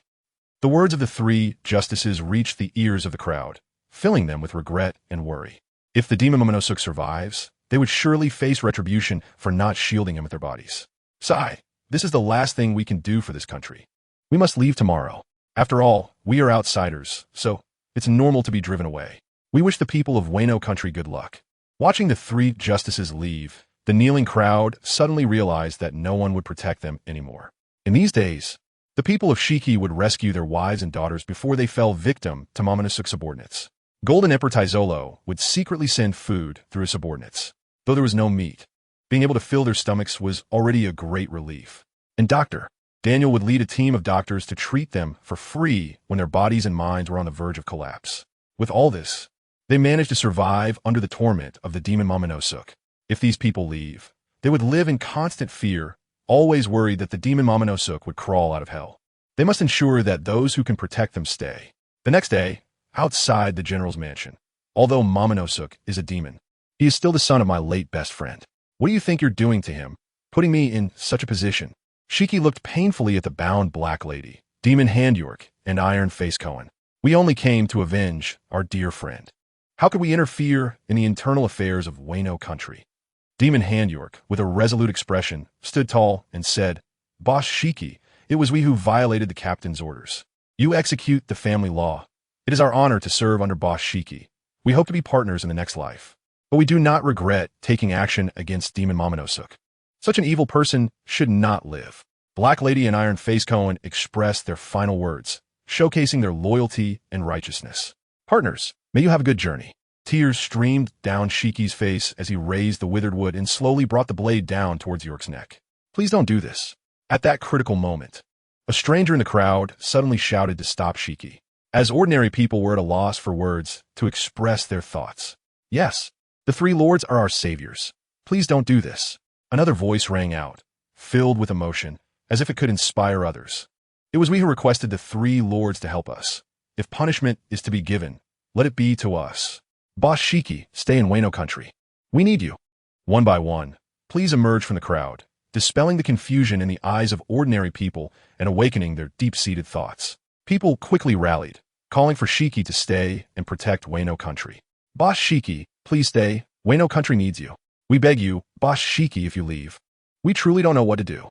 The words of the 3 justices reached the ears of the crowd, filling them with regret and worry. If the demon Momonosuke survives, they would surely face retribution for not shielding him with their bodies. Sigh, this is the last thing we can do for this country. We must leave tomorrow. After all, we are outsiders, so it's normal to be driven away. We wish the people of Wano country good luck. Watching the 3 justices leave, the kneeling crowd suddenly realized that no one would protect them anymore. In these days, the people of Shiki would rescue their wives and daughters before they fell victim to Momonosuke's subordinates. Golden Emperor Taizolo would secretly send food through his subordinates. Though there was no meat, being able to fill their stomachs was already a great relief. And Dr. Daniel would lead a team of doctors to treat them for free when their bodies and minds were on the verge of collapse. With all this, they managed to survive under the torment of the demon Momonosuke. If these people leave, they would live in constant fear, always worried that the demon Momonosuke would crawl out of hell. They must ensure that those who can protect them stay. The next day, outside the general's mansion, although Momonosuke is a demon, he is still the son of my late best friend. What do you think you're doing to him, putting me in such a position? Shiki looked painfully at the bound Black Lady, Demon Handyork, and Iron Face Cohen. We only came to avenge our dear friend. How could we interfere in the internal affairs of Wayno country? Demon Handyork, with a resolute expression, stood tall and said, Boss Shiki, it was we who violated the captain's orders. You execute the family law. It is our honor to serve under Boss Shiki. We hope to be partners in the next life. But we do not regret taking action against Demon Momonosuk. Such an evil person should not live. Black Lady and Iron Face Cohen expressed their final words, showcasing their loyalty and righteousness. Partners, may you have a good journey. Tears streamed down Shiki's face as he raised the withered wood and slowly brought the blade down towards York's neck. Please don't do this. At that critical moment, a stranger in the crowd suddenly shouted to stop Shiki, as ordinary people were at a loss for words to express their thoughts. Yes, the three lords are our saviors. Please don't do this. Another voice rang out, filled with emotion, as if it could inspire others. It was we who requested the three lords to help us. If punishment is to be given, let it be to us. Boss Shiki, stay in Wayno country. We need you. One by one, please emerge from the crowd, dispelling the confusion in the eyes of ordinary people and awakening their deep-seated thoughts. People quickly rallied, calling for Shiki to stay and protect Wayno country. Boss Shiki, please stay. Wayno country needs you. We beg you, Boss Shiki, if you leave. We truly don't know what to do.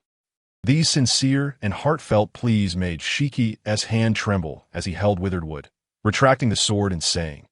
These sincere and heartfelt pleas made Shiki's hand tremble as he held withered wood, retracting the sword and saying,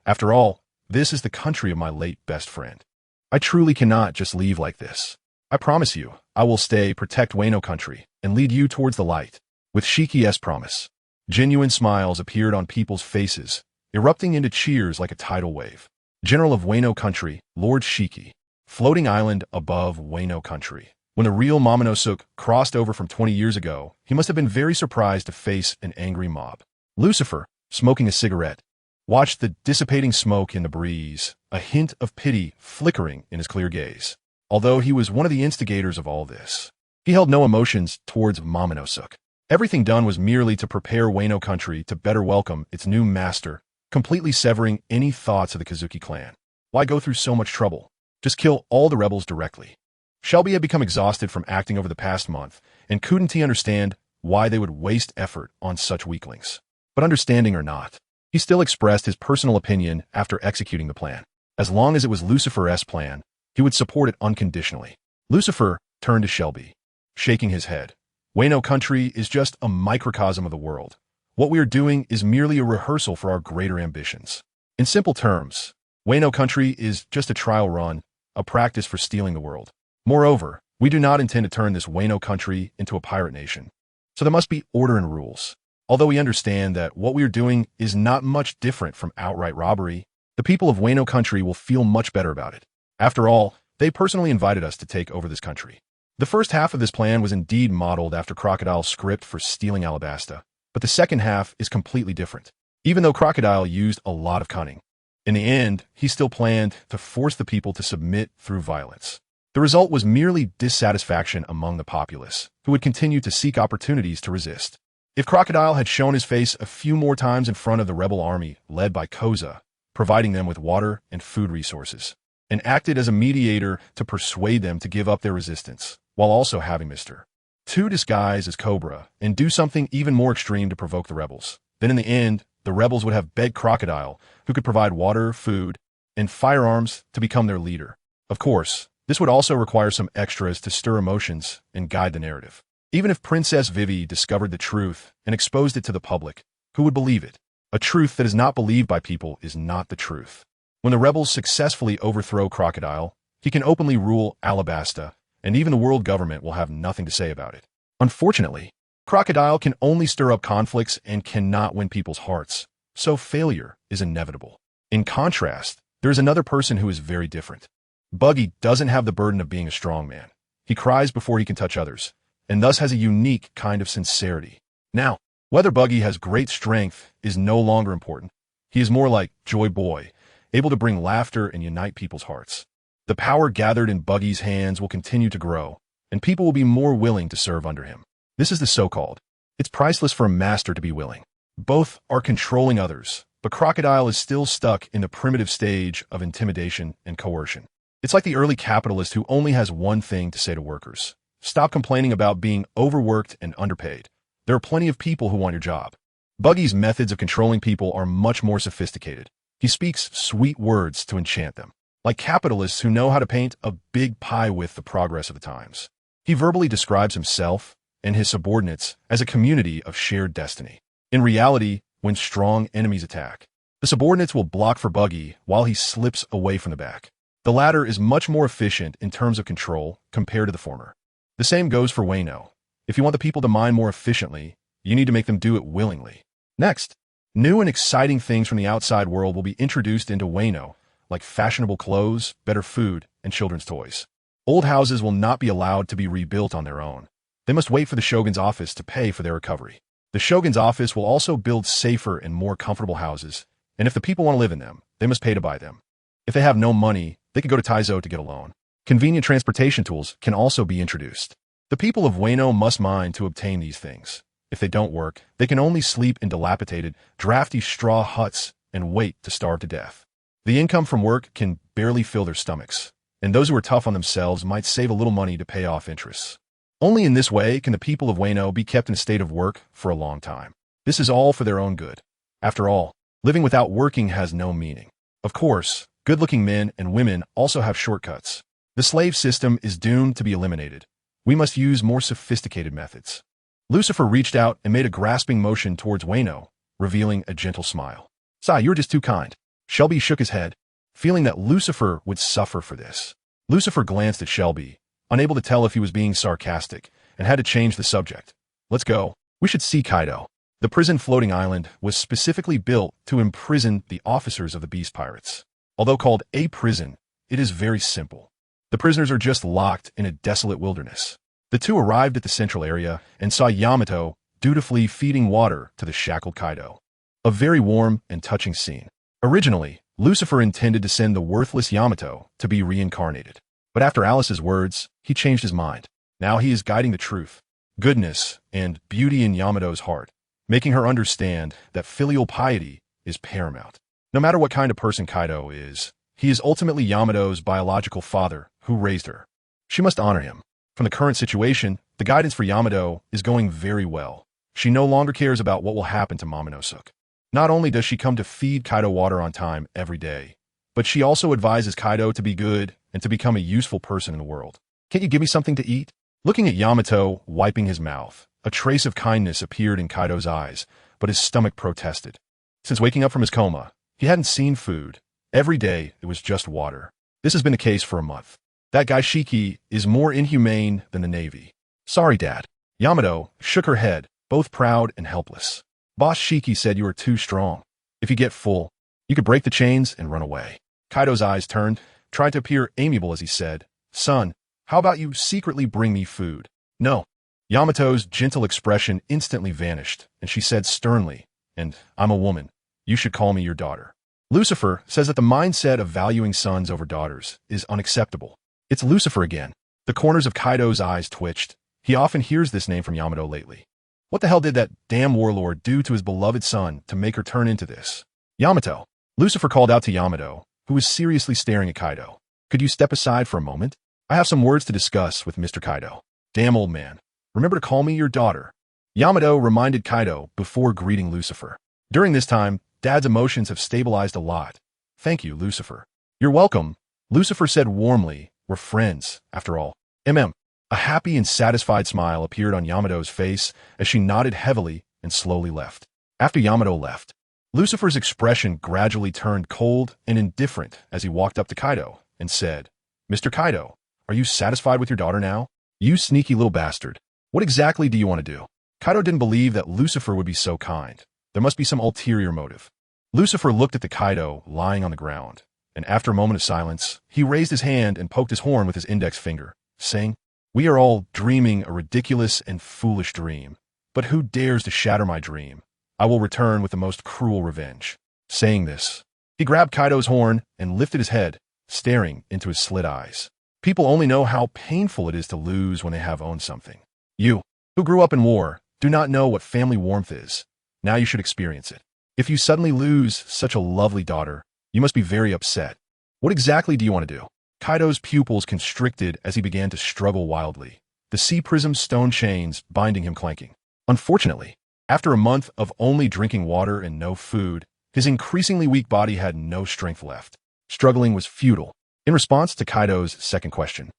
After all, this is the country of my late best friend. I truly cannot just leave like this. I promise you, I will stay, protect Wayno country, and lead you towards the light. With Shiki's promise, genuine smiles appeared on people's faces, erupting into cheers like a tidal wave. General of Wayno country, Lord Shiki, floating island above Wayno country. When the real Momonosuk crossed over from 20 years ago, he must have been very surprised to face an angry mob. Lucifer, smoking a cigarette, watched the dissipating smoke in the breeze, a hint of pity flickering in his clear gaze. Although he was one of the instigators of all this, he held no emotions towards Momonosuk. Everything done was merely to prepare Wayno country to better welcome its new master, completely severing any thoughts of the Kazuki clan. Why go through so much trouble? Just kill all the rebels directly. Shelby had become exhausted from acting over the past month, and couldn't he understand why they would waste effort on such weaklings. But understanding or not, he still expressed his personal opinion after executing the plan. As long as it was Lucifer's plan, he would support it unconditionally. Lucifer turned to Shelby, shaking his head. Wayno country is just a microcosm of the world. What we are doing is merely a rehearsal for our greater ambitions. In simple terms, Wayno country is just a trial run, a practice for stealing the world. Moreover, we do not intend to turn this Wayno country into a pirate nation. So there must be order and rules. Although we understand that what we are doing is not much different from outright robbery, the people of Wayno country will feel much better about it. After all, they personally invited us to take over this country. The first half of this plan was indeed modeled after Crocodile's script for stealing Alabasta, but the second half is completely different, even though Crocodile used a lot of cunning. In the end, he still planned to force the people to submit through violence. The result was merely dissatisfaction among the populace, who would continue to seek opportunities to resist. If Crocodile had shown his face a few more times in front of the rebel army led by Koza, providing them with water and food resources, and acted as a mediator to persuade them to give up their resistance, while also having Mr. 2 disguise as Cobra and do something even more extreme to provoke the rebels, then in the end, the rebels would have begged Crocodile, who could provide water, food, and firearms to become their leader. Of course, this would also require some extras to stir emotions and guide the narrative. Even if Princess Vivi discovered the truth and exposed it to the public, who would believe it? A truth that is not believed by people is not the truth. When the rebels successfully overthrow Crocodile, he can openly rule Alabasta, and even the world government will have nothing to say about it. Unfortunately, Crocodile can only stir up conflicts and cannot win people's hearts, so failure is inevitable. In contrast, there is another person who is very different. Buggy doesn't have the burden of being a strong man. He cries before he can touch others, and thus has a unique kind of sincerity. Now, whether Buggy has great strength is no longer important. He is more like Joy Boy, able to bring laughter and unite people's hearts. The power gathered in Buggy's hands will continue to grow, and people will be more willing to serve under him. This is the so-called. It's priceless for a master to be willing. Both are controlling others, but Crocodile is still stuck in the primitive stage of intimidation and coercion. It's like the early capitalist who only has one thing to say to workers. Stop complaining about being overworked and underpaid. There are plenty of people who want your job. Buggy's methods of controlling people are much more sophisticated. He He speaks sweet words to enchant them, like capitalists who know how to paint a big pie with the progress of the times. He verbally describes himself and his subordinates as a community of shared destiny. In reality, when strong enemies attack, the subordinates will block for Buggy while he slips away from the back. The latter is much more efficient in terms of control compared to the former. The same goes for Wayno. If you want the people to mine more efficiently, you need to make them do it willingly. Next, new and exciting things from the outside world will be introduced into Wayno, like fashionable clothes, better food, and children's toys. Old houses will not be allowed to be rebuilt on their own. They must wait for the Shogun's office to pay for their recovery. The Shogun's office will also build safer and more comfortable houses, and if the people want to live in them, they must pay to buy them. If they have no money, they can go to Taizo to get a loan. Convenient transportation tools can also be introduced. The people of Wayno must mine to obtain these things. If they don't work, they can only sleep in dilapidated, drafty straw huts and wait to starve to death. The income from work can barely fill their stomachs, and those who are tough on themselves might save a little money to pay off interests. Only in this way can the people of Wayno be kept in a state of work for a long time. This is all for their own good. After all, living without working has no meaning. Of course, good-looking men and women also have shortcuts. The slave system is doomed to be eliminated. We must use more sophisticated methods. Lucifer reached out and made a grasping motion towards Wayno, revealing a gentle smile. "Sigh, you're just too kind." Shelby shook his head, feeling that Lucifer would suffer for this. Lucifer glanced at Shelby, unable to tell if he was being sarcastic, and had to change the subject. "Let's go. We should see Kaido." The prison floating island was specifically built to imprison the officers of the Beast Pirates. Although called a prison, it is very simple. The prisoners are just locked in a desolate wilderness. The two arrived at the central area and saw Yamato dutifully feeding water to the shackled Kaido. A very warm and touching scene. Originally, Lucifer intended to send the worthless Yamato to be reincarnated. But after Alice's words, he changed his mind. Now he is guiding the truth, goodness, and beauty in Yamato's heart, making her understand that filial piety is paramount. No matter what kind of person Kaido is, he is ultimately Yamato's biological father who raised her. She must honor him. From the current situation, the guidance for Yamato is going very well. She no longer cares about what will happen to Momonosuke. Not only does she come to feed Kaido water on time every day, but she also advises Kaido to be good and to become a useful person in the world. "Can't you give me something to eat?" Looking at Yamato, wiping his mouth, a trace of kindness appeared in Kaido's eyes, but his stomach protested. Since waking up from his coma, he hadn't seen food. Every day, it was just water. This has been the case for a month. That guy Shiki is more inhumane than the Navy. "Sorry, Dad." Yamato shook her head, both proud and helpless. "Boss Shiki said you are too strong. If you get full, you could break the chains and run away." Kaido's eyes turned, tried to appear amiable as he said, "Son, how about you secretly bring me food?" "No." Yamato's gentle expression instantly vanished, and she said sternly, "And I'm a woman. You should call me your daughter." Lucifer says that the mindset of valuing sons over daughters is unacceptable. It's Lucifer again. The corners of Kaido's eyes twitched. He often hears this name from Yamato lately. What the hell did that damn warlord do to his beloved son to make her turn into this? "Yamato." Lucifer called out to Yamato, who was seriously staring at Kaido. "Could you step aside for a moment? I have some words to discuss with Mr. Kaido." "Damn, old man. Remember to call me your daughter." Yamato reminded Kaido before greeting Lucifer. During this time, Dad's emotions have stabilized a lot. "Thank you, Lucifer." "You're welcome," Lucifer said warmly. "We're friends, after all." A happy and satisfied smile appeared on Yamato's face as she nodded heavily and slowly left. After Yamato left, Lucifer's expression gradually turned cold and indifferent as he walked up to Kaido and said, "Mr. Kaido, are you satisfied with your daughter now? You sneaky little bastard. What exactly do you want to do?" Kaido didn't believe that Lucifer would be so kind. There must be some ulterior motive. Lucifer looked at the Kaido lying on the ground, and after a moment of silence, he raised his hand and poked his horn with his index finger, saying, "We are all dreaming a ridiculous and foolish dream, but who dares to shatter my dream? I will return with the most cruel revenge." Saying this, he grabbed Kaido's horn and lifted his head, staring into his slit eyes. People only know how painful it is to lose when they have owned something. You, who grew up in war, do not know what family warmth is. Now you should experience it. If you suddenly lose such a lovely daughter, you must be very upset. What exactly do you want to do? Kaido's pupils constricted as he began to struggle wildly, the sea prism's stone chains binding him clanking. Unfortunately, after a month of only drinking water and no food, His increasingly weak body had no strength left. Struggling was futile. In response to Kaido's second question,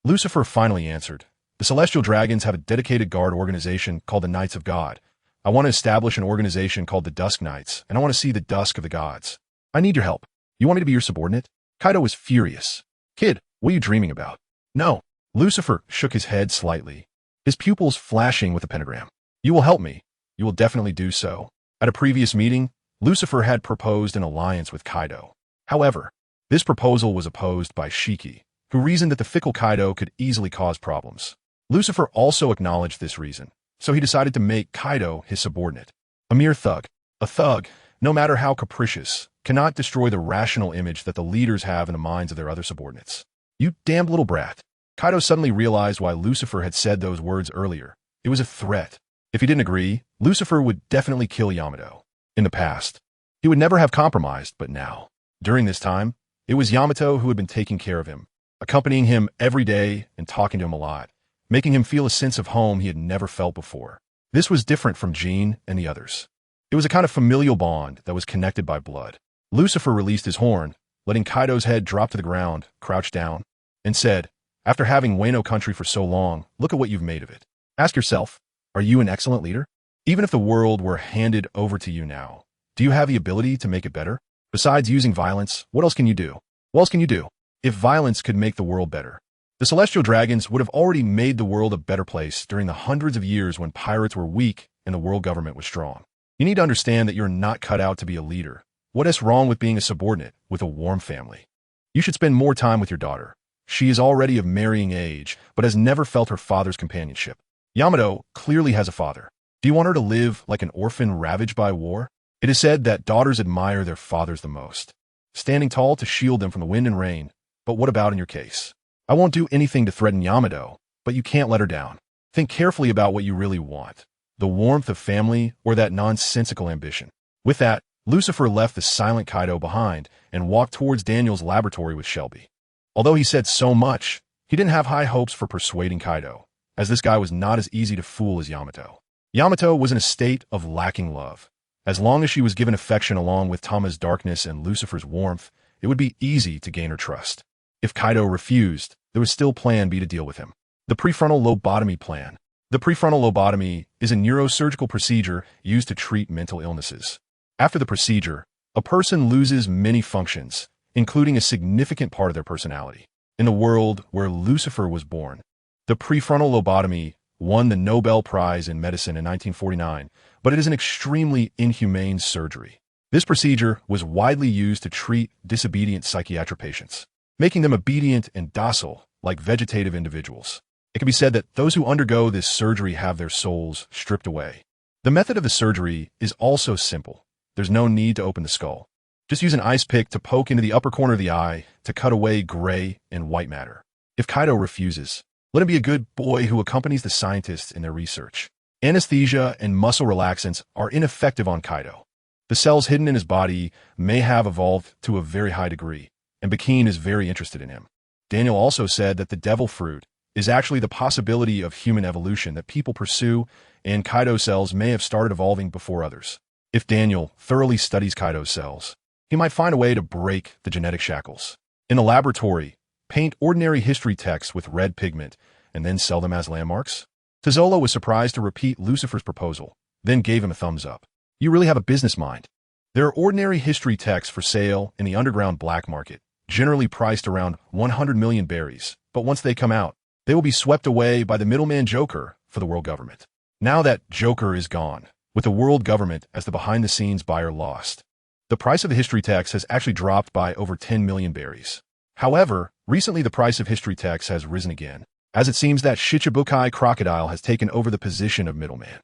Lucifer finally answered, "The Celestial Dragons have a dedicated guard organization called the Knights of God. I want to establish an organization called the Dusk Knights, and I want to see the dusk of the gods. I need your help. You want me to be your subordinate?" Kaido was furious. "Kid, what are you dreaming about?" "No." Lucifer shook his head slightly, his pupils flashing with a pentagram. "You will help me. You will definitely do so." At a previous meeting, Lucifer had proposed an alliance with Kaido. However, this proposal was opposed by Shiki, who reasoned that the fickle Kaido could easily cause problems. Lucifer also acknowledged this reason, so he decided to make Kaido his subordinate. A mere thug. A thug, no matter how capricious, cannot destroy the rational image that the leaders have in the minds of their other subordinates. "You damned little brat." Kaido suddenly realized why Lucifer had said those words earlier. It was a threat. If he didn't agree, Lucifer would definitely kill Yamato. In the past, he would never have compromised, but now. During this time, it was Yamato who had been taking care of him, accompanying him every day and talking to him a lot, making him feel a sense of home he had never felt before. This was different from Jean and the others. It was a kind of familial bond that was connected by blood. Lucifer released his horn, letting Kaido's head drop to the ground, crouched down, and said, "After having Wano country for so long, look at what you've made of it. Ask yourself, are you an excellent leader? Even if the world were handed over to you now, do you have the ability to make it better? Besides using violence, what else can you do? What else can you do? If violence could make the world better, the Celestial Dragons would have already made the world a better place during the hundreds of years when pirates were weak and the world government was strong. You need to understand that you're not cut out to be a leader. What is wrong with being a subordinate with a warm family? You should spend more time with your daughter. She is already of marrying age, but has never felt her father's companionship. Yamato clearly has a father. Do you want her to live like an orphan ravaged by war? It is said that daughters admire their fathers the most, standing tall to shield them from the wind and rain. But what about in your case? I won't do anything to threaten Yamato, but you can't let her down. Think carefully about what you really want. The warmth of family or that nonsensical ambition. With that, Lucifer left the silent Kaido behind and walked towards Daniel's laboratory with Shelby. Although he said so much, he didn't have high hopes for persuading Kaido, as this guy was not as easy to fool as Yamato. Yamato was in a state of lacking love. As long as she was given affection along with Tama's darkness and Lucifer's warmth, it would be easy to gain her trust. If Kaido refused, there was still Plan B to deal with him. The prefrontal lobotomy plan. The prefrontal lobotomy is a neurosurgical procedure used to treat mental illnesses. After the procedure, a person loses many functions, including a significant part of their personality. In the world where Lucifer was born, the prefrontal lobotomy won the Nobel Prize in Medicine in 1949, but it is an extremely inhumane surgery. This procedure was widely used to treat disobedient psychiatric patients, making them obedient and docile like vegetative individuals. It can be said that those who undergo this surgery have their souls stripped away. The method of the surgery is also simple. There's no need to open the skull. Just use an ice pick to poke into the upper corner of the eye to cut away gray and white matter. If Kaido refuses, let him be a good boy who accompanies the scientists in their research. Anesthesia and muscle relaxants are ineffective on Kaido. The cells hidden in his body may have evolved to a very high degree, and Bakine is very interested in him. Daniel also said that the devil fruit is actually the possibility of human evolution that people pursue, and Kaido cells may have started evolving before others. If Daniel thoroughly studies Kaido's cells, he might find a way to break the genetic shackles. In the laboratory, paint ordinary history texts with red pigment and then sell them as landmarks. Tizolo was surprised to repeat Lucifer's proposal, then gave him a thumbs up. You really have a business mind. There are ordinary history texts for sale in the underground black market, generally priced around 100 million berries, but once they come out, they will be swept away by the middleman Joker for the world government. Now that Joker is gone, with the world government as the behind-the-scenes buyer lost, the price of the history text has actually dropped by over 10 million berries. However, recently the price of history text has risen again, as it seems that Shichibukai Crocodile has taken over the position of middleman.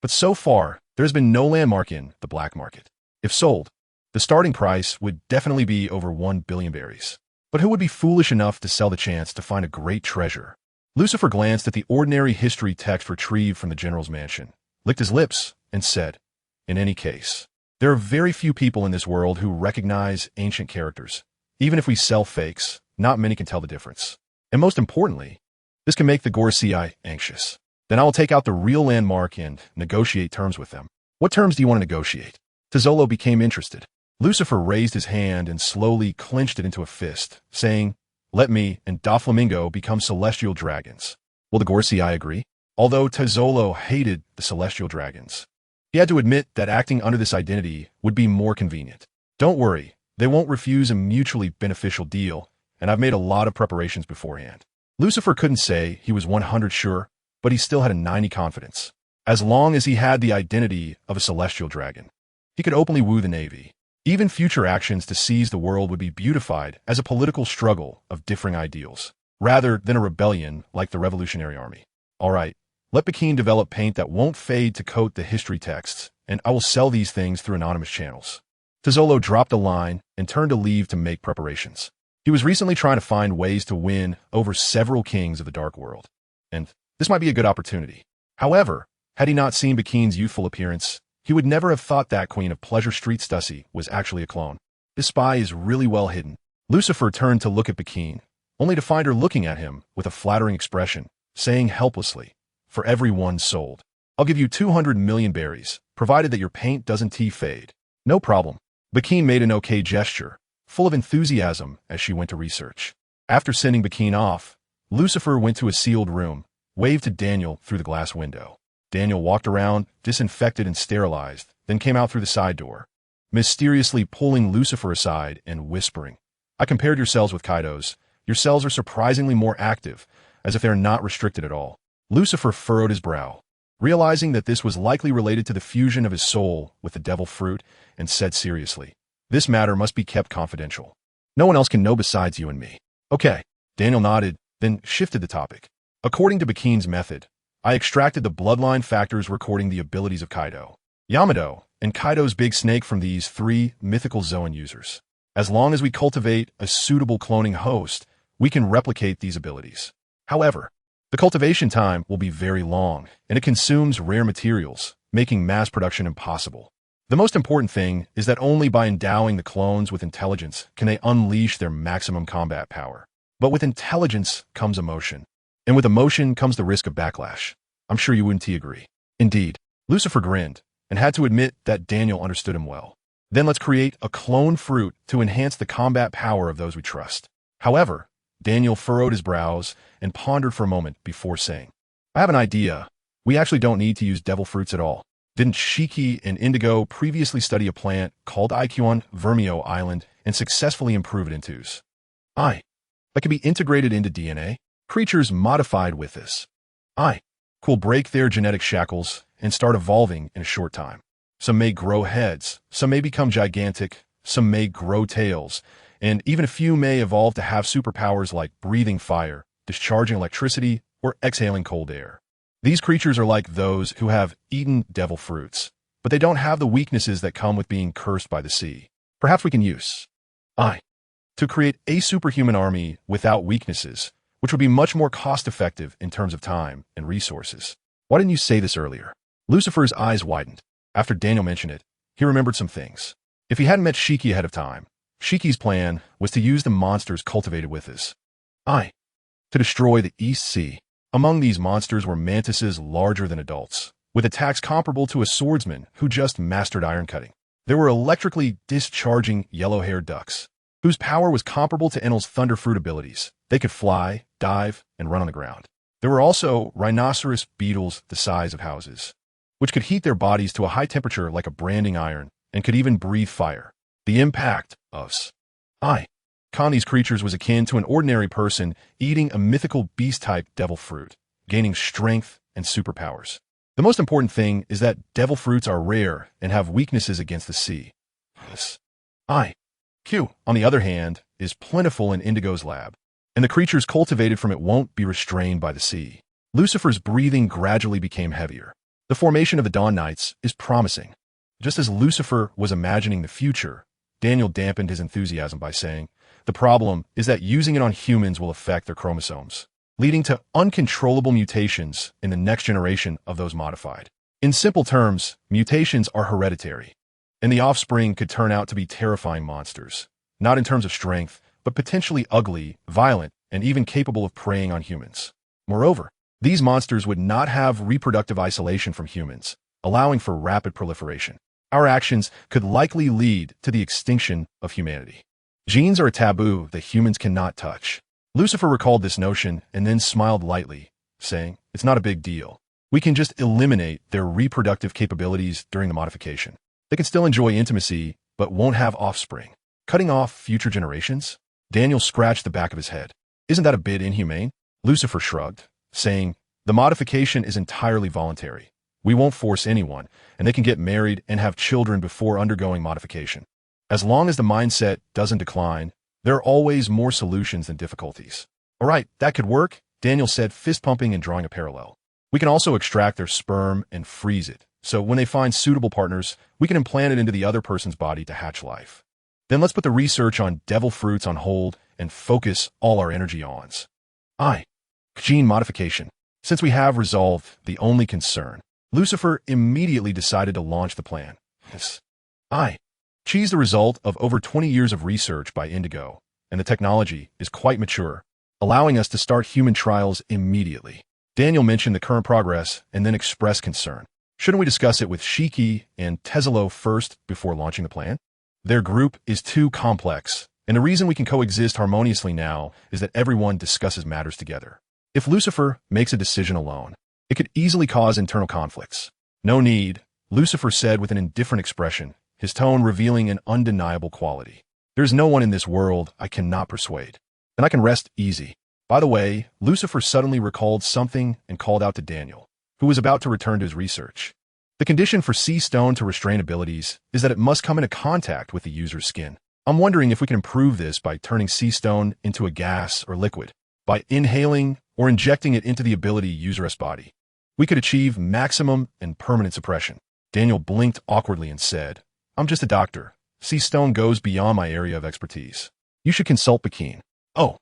But so far, there has been no landmark in the black market. If sold, the starting price would definitely be over 1 billion berries. But who would be foolish enough to sell the chance to find a great treasure? Lucifer glanced at the ordinary history text retrieved from the general's mansion, licked his lips, and said, "In any case, there are very few people in this world who recognize ancient characters. Even if we sell fakes, not many can tell the difference. And most importantly, this can make the Gorosei anxious. Then I will take out the real landmark and negotiate terms with them." "What terms do you want to negotiate?" Tizolo became interested. Lucifer raised his hand and slowly clenched it into a fist, saying, "Let me and Doflamingo become celestial dragons." Will the Gorsii agree? Although Tezzolo hated the celestial dragons, he had to admit that acting under this identity would be more convenient. Don't worry, they won't refuse a mutually beneficial deal, and I've made a lot of preparations beforehand. Lucifer couldn't say he was 100 sure, but he still had a 90 confidence. As long as he had the identity of a celestial dragon, he could openly woo the Navy. Even future actions to seize the world would be beautified as a political struggle of differing ideals, rather than a rebellion like the Revolutionary Army. All right, let Pekin develop paint that won't fade to coat the history texts, and I will sell these things through anonymous channels. Tezzolo dropped a line and turned to leave to make preparations. He was recently trying to find ways to win over several kings of the Dark World, and this might be a good opportunity. However, had he not seen Pekin's youthful appearance, he would never have thought that Queen of Pleasure Street Stussy was actually a clone. This spy is really well hidden. Lucifer turned to look at Pekin, only to find her looking at him with a flattering expression, saying helplessly, "For every one sold, I'll give you 200 million berries, provided that your paint doesn't fade." No problem. Pekin made an okay gesture, full of enthusiasm as she went to research. After sending Pekin off, Lucifer went to a sealed room, waved to Daniel through the glass window. Daniel walked around, disinfected and sterilized, then came out through the side door, mysteriously pulling Lucifer aside and whispering, "I compared your cells with Kaido's. Your cells are surprisingly more active, as if they are not restricted at all." Lucifer furrowed his brow, realizing that this was likely related to the fusion of his soul with the devil fruit, and said seriously, "This matter must be kept confidential. No one else can know besides you and me." "Okay." Daniel nodded, then shifted the topic. "According to Pekin's method, I extracted the bloodline factors recording the abilities of Kaido, Yamato, and Kaido's big snake from these 3 mythical Zoan users. As long as we cultivate a suitable cloning host, we can replicate these abilities. However, the cultivation time will be very long, and it consumes rare materials, making mass production impossible. The most important thing is that only by endowing the clones with intelligence can they unleash their maximum combat power. But with intelligence comes emotion, and with emotion comes the risk of backlash. I'm sure you wouldn't agree." Indeed, Lucifer grinned, and had to admit that Daniel understood him well. "Then let's create a clone fruit to enhance the combat power of those we trust." However, Daniel furrowed his brows and pondered for a moment before saying, "I have an idea. We actually don't need to use devil fruits at all. Didn't Shiki and Indigo previously study a plant called Ikion Vermio Island and successfully improve it into that can be integrated into DNA? Creatures modified with this will break their genetic shackles and start evolving in a short time. Some may grow heads, some may become gigantic, some may grow tails, and even a few may evolve to have superpowers like breathing fire, discharging electricity, or exhaling cold air. These creatures are like those who have eaten devil fruits, but they don't have the weaknesses that come with being cursed by the sea. Perhaps we can use to create a superhuman army without weaknesses, which would be much more cost-effective in terms of time and resources. Why didn't you say this earlier?" Lucifer's eyes widened. After Daniel mentioned it, he remembered some things. If he hadn't met Shiki ahead of time, Shiki's plan was to use the monsters cultivated with his to destroy the East Sea. Among these monsters were mantises larger than adults, with attacks comparable to a swordsman who just mastered iron cutting. There were electrically discharging yellow-haired ducks, whose power was comparable to Enel's thunder fruit abilities. They could fly, dive, and run on the ground. There were also rhinoceros beetles the size of houses, which could heat their bodies to a high temperature like a branding iron, and could even breathe fire. The impact of these creatures was akin to an ordinary person eating a mythical beast-type devil fruit, gaining strength and superpowers. The most important thing is that devil fruits are rare and have weaknesses against the sea. Q, on the other hand, is plentiful in Indigo's lab, and the creatures cultivated from it won't be restrained by the sea. Lucifer's breathing gradually became heavier. The formation of the Dawn Knights is promising. Just as Lucifer was imagining the future, Daniel dampened his enthusiasm by saying, "The problem is that using it on humans will affect their chromosomes, leading to uncontrollable mutations in the next generation of those modified. In simple terms, mutations are hereditary, and the offspring could turn out to be terrifying monsters, not in terms of strength, but potentially ugly, violent, and even capable of preying on humans. Moreover, these monsters would not have reproductive isolation from humans, allowing for rapid proliferation. Our actions could likely lead to the extinction of humanity. Genes are a taboo that humans cannot touch. Lucifer recalled this notion and then smiled lightly, saying, "It's not a big deal. We can just eliminate their reproductive capabilities during the modification. They can still enjoy intimacy, but won't have offspring. Cutting off future generations?" Daniel scratched the back of his head. "Isn't that a bit inhumane?" Lucifer shrugged, saying, "The modification is entirely voluntary. We won't force anyone, and they can get married and have children before undergoing modification. As long as the mindset doesn't decline, there are always more solutions than difficulties." "All right, that could work," Daniel said, fist-pumping and drawing a parallel. "We can also extract their sperm and freeze it, so when they find suitable partners, we can implant it into the other person's body to hatch life. Then let's put the research on devil fruits on hold and focus all our energy on gene modification. Since we have resolved the only concern, Lucifer immediately decided to launch the plan. She's the result of over 20 years of research by Indigo, and the technology is quite mature, allowing us to start human trials immediately. Daniel mentioned the current progress and then expressed concern. Shouldn't we discuss it with Shiki and Tezelo first before launching the plan? Their group is too complex, and the reason we can coexist harmoniously now is that everyone discusses matters together. If Lucifer makes a decision alone, it could easily cause internal conflicts. "No need," Lucifer said with an indifferent expression, his tone revealing an undeniable quality. "There's no one in this world I cannot persuade, and I can rest easy." By the way, Lucifer suddenly recalled something and called out to Daniel, who was about to return to his research. The condition for sea stone to restrain abilities is that it must come into contact with the user's skin. I'm wondering if we can improve this by turning sea stone into a gas or liquid, by inhaling or injecting it into the ability user's body. We could achieve maximum and permanent suppression. Daniel blinked awkwardly and said, "I'm just a doctor. Sea stone goes beyond my area of expertise. You should consult Bakine." Oh.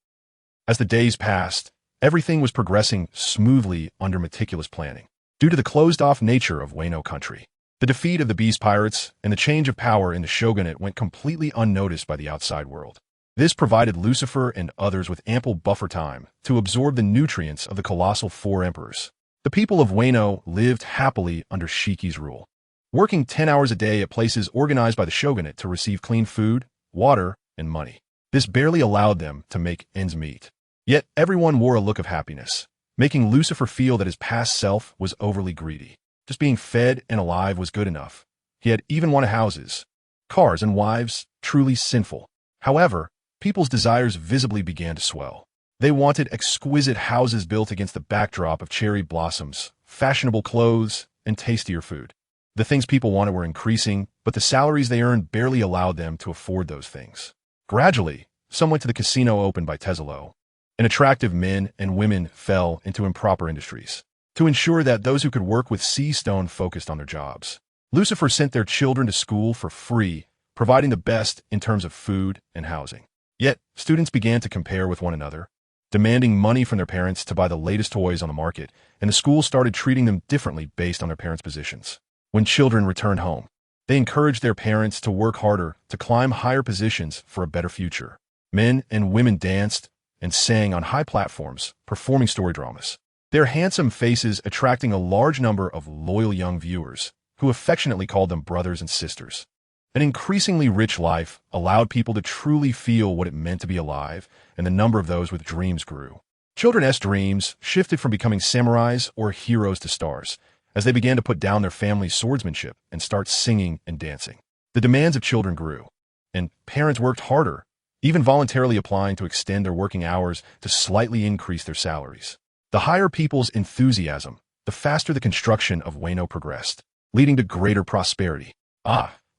As the days passed, everything was progressing smoothly under meticulous planning. Due to the closed-off nature of Wano country, the defeat of the Beast Pirates and the change of power in the shogunate went completely unnoticed by the outside world. This provided Lucifer and others with ample buffer time to absorb the nutrients of the colossal four emperors. The people of Wano lived happily under Shiki's rule, working 10 hours a day at places organized by the shogunate to receive clean food, water, and money. This barely allowed them to make ends meet. Yet everyone wore a look of happiness, making Lucifer feel that his past self was overly greedy. Just being fed and alive was good enough. He had even wanted houses, cars, and wives, truly sinful. However, people's desires visibly began to swell. They wanted exquisite houses built against the backdrop of cherry blossoms, fashionable clothes, and tastier food. The things people wanted were increasing, but the salaries they earned barely allowed them to afford those things. Gradually, some went to the casino opened by Tezelo, and attractive men and women fell into improper industries. To ensure that those who could work with sea stone focused on their jobs, Lucifer sent their children to school for free, providing the best in terms of food and housing. Yet, students began to compare with one another, demanding money from their parents to buy the latest toys on the market, and the school started treating them differently based on their parents' positions. When children returned home, they encouraged their parents to work harder to climb higher positions for a better future. Men and women danced and sang on high platforms, performing story dramas, their handsome faces attracting a large number of loyal young viewers who affectionately called them brothers and sisters. An increasingly rich life allowed people to truly feel what it meant to be alive, and the number of those with dreams grew. Children's dreams shifted from becoming samurais or heroes to stars, as they began to put down their family's swordsmanship and start singing and dancing. The demands of children grew, and parents worked harder, even voluntarily applying to extend their working hours to slightly increase their salaries. The higher people's enthusiasm, the faster the construction of Wano progressed, leading to greater prosperity.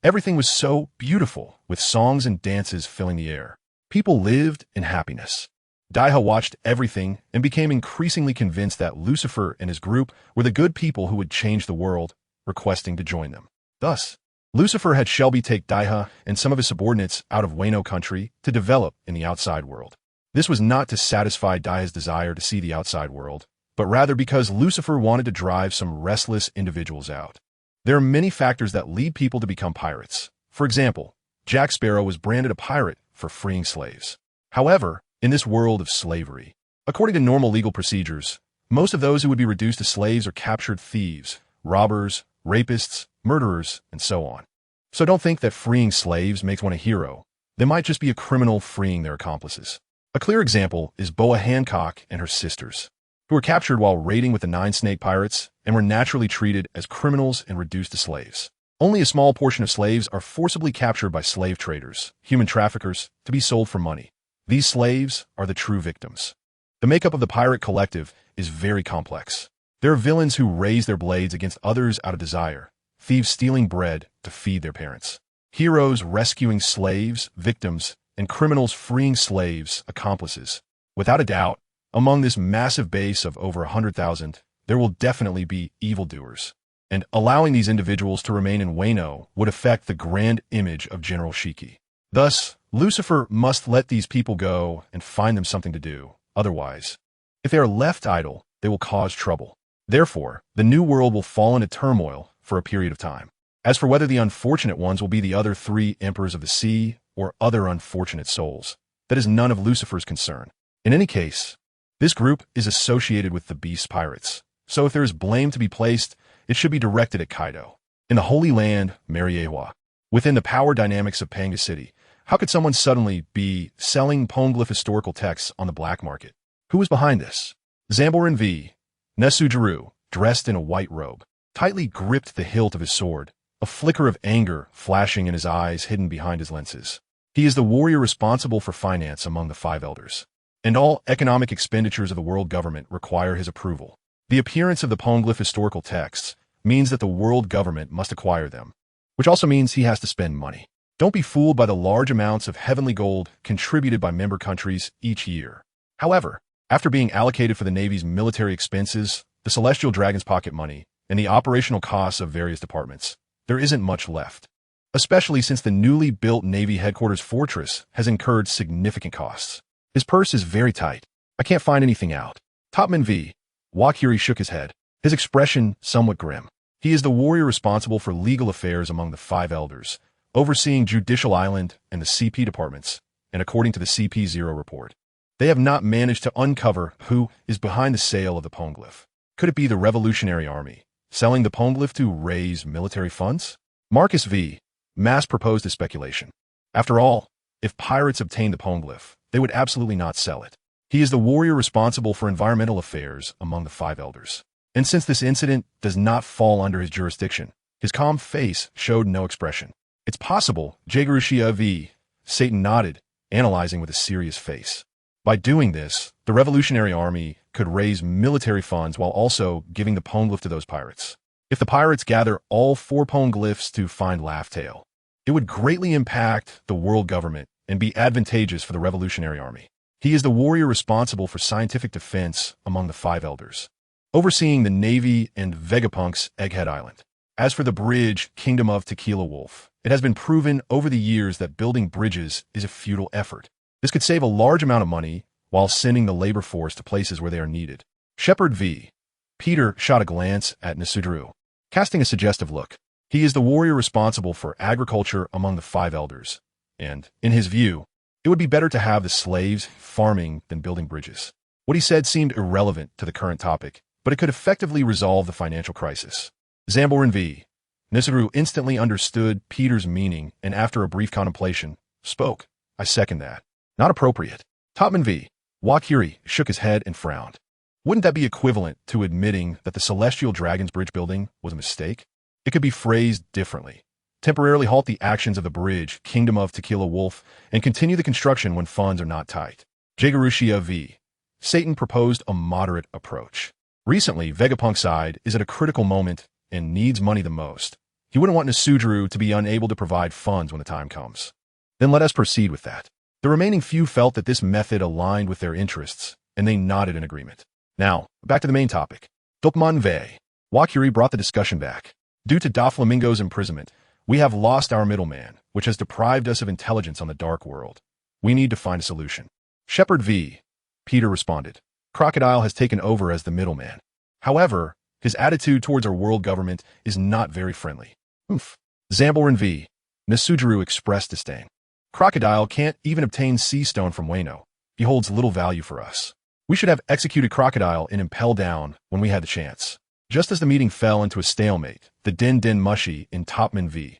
Everything was so beautiful, with songs and dances filling the air. People lived in happiness. Daiha watched everything and became increasingly convinced that Lucifer and his group were the good people who would change the world, requesting to join them. Thus, Lucifer had Shelby take Daiha and some of his subordinates out of Wano country to develop in the outside world. This was not to satisfy Daiha's desire to see the outside world, but rather because Lucifer wanted to drive some restless individuals out. There are many factors that lead people to become pirates. For example, Jack Sparrow was branded a pirate for freeing slaves. However, in this world of slavery, according to normal legal procedures, most of those who would be reduced to slaves are captured thieves, robbers, rapists, murderers, and so on. So don't think that freeing slaves makes one a hero. They might just be a criminal freeing their accomplices. A clear example is Boa Hancock and her sisters, who were captured while raiding with the Nine Snake Pirates and were naturally treated as criminals and reduced to slaves. Only a small portion of slaves are forcibly captured by slave traders, human traffickers, to be sold for money. These slaves are the true victims. The makeup of the pirate collective is very complex. There are villains who raise their blades against others out of desire, thieves stealing bread to feed their parents, heroes rescuing slaves, victims, and criminals freeing slaves, accomplices. Without a doubt, among this massive base of over 100,000, there will definitely be evildoers. And allowing these individuals to remain in Wano would affect the grand image of General Shiki. Thus, Lucifer must let these people go and find them something to do. Otherwise, if they are left idle, they will cause trouble. Therefore, the new world will fall into turmoil for a period of time. As for whether the unfortunate ones will be the other three emperors of the sea or other unfortunate souls, that is none of Lucifer's concern. In any case, this group is associated with the Beast Pirates, so if there is blame to be placed, it should be directed at Kaido. In the Holy Land, Mariewa, within the power dynamics of Panga City, how could someone suddenly be selling poneglyph historical texts on the black market? Who was behind this? Zamborin V. Nesujuru, dressed in a white robe, tightly gripped the hilt of his sword, a flicker of anger flashing in his eyes hidden behind his lenses. He is the warrior responsible for finance among the five elders, and all economic expenditures of the world government require his approval. The appearance of the poneglyph historical texts means that the world government must acquire them, which also means he has to spend money. Don't be fooled by the large amounts of heavenly gold contributed by member countries each year. However, after being allocated for the Navy's military expenses, the Celestial Dragon's pocket money, and the operational costs of various departments, there isn't much left, especially since the newly built Navy headquarters fortress has incurred significant costs. His purse is very tight. I can't find anything out. Topman V. Wakiri shook his head, his expression somewhat grim. He is the warrior responsible for legal affairs among the five elders, overseeing Judicial Island and the CP departments, and according to the CP0 report, they have not managed to uncover who is behind the sale of the poneglyph. Could it be the Revolutionary Army, selling the poneglyph to raise military funds? Marcus V. Mass proposed a speculation. After all, if pirates obtained the poneglyph, they would absolutely not sell it. He is the warrior responsible for environmental affairs among the five elders. And since this incident does not fall under his jurisdiction, his calm face showed no expression. It's possible, Jagurushia V. Satan nodded, analyzing with a serious face. By doing this, the Revolutionary Army could raise military funds while also giving the poneglyph to those pirates. If the pirates gather all 4 poneglyphs to find Laughtail, it would greatly impact the world government and be advantageous for the Revolutionary Army. He is the warrior responsible for scientific defense among the five elders, overseeing the Navy and Vegapunk's Egghead Island. As for the bridge, Kingdom of Tequila Wolf, it has been proven over the years that building bridges is a futile effort. This could save a large amount of money while sending the labor force to places where they are needed. Shepard V. Peter shot a glance at Nesudru, casting a suggestive look. He is the warrior responsible for agriculture among the five elders, and, in his view, it would be better to have the slaves farming than building bridges. What he said seemed irrelevant to the current topic, but it could effectively resolve the financial crisis. Zamborin V. Nesudru instantly understood Peter's meaning and, after a brief contemplation, spoke. I second that. Not appropriate. Topman V. Wakiri shook his head and frowned. Wouldn't that be equivalent to admitting that the Celestial Dragon's bridge building was a mistake? It could be phrased differently. Temporarily halt the actions of the bridge, Kingdom of Tequila Wolf, and continue the construction when funds are not tight. Jagurushia V. Satan proposed a moderate approach. Recently, Vegapunk's side is at a critical moment and needs money the most. He wouldn't want Nesudru to be unable to provide funds when the time comes. Then let us proceed with that. The remaining few felt that this method aligned with their interests, and they nodded in agreement. Now, back to the main topic. Dopman V. Wakiri brought the discussion back. Due to Doflamingo's imprisonment, we have lost our middleman, which has deprived us of intelligence on the dark world. We need to find a solution. Shepard V. Peter responded. Crocodile has taken over as the middleman. However, his attitude towards our world government is not very friendly. Oof. Zamborin V. Nesudru expressed disdain. Crocodile can't even obtain sea stone from Wano. He holds little value for us. We should have executed Crocodile and Impel down when we had the chance. Just as the meeting fell into a stalemate, the Den Den Mushi in Topman V.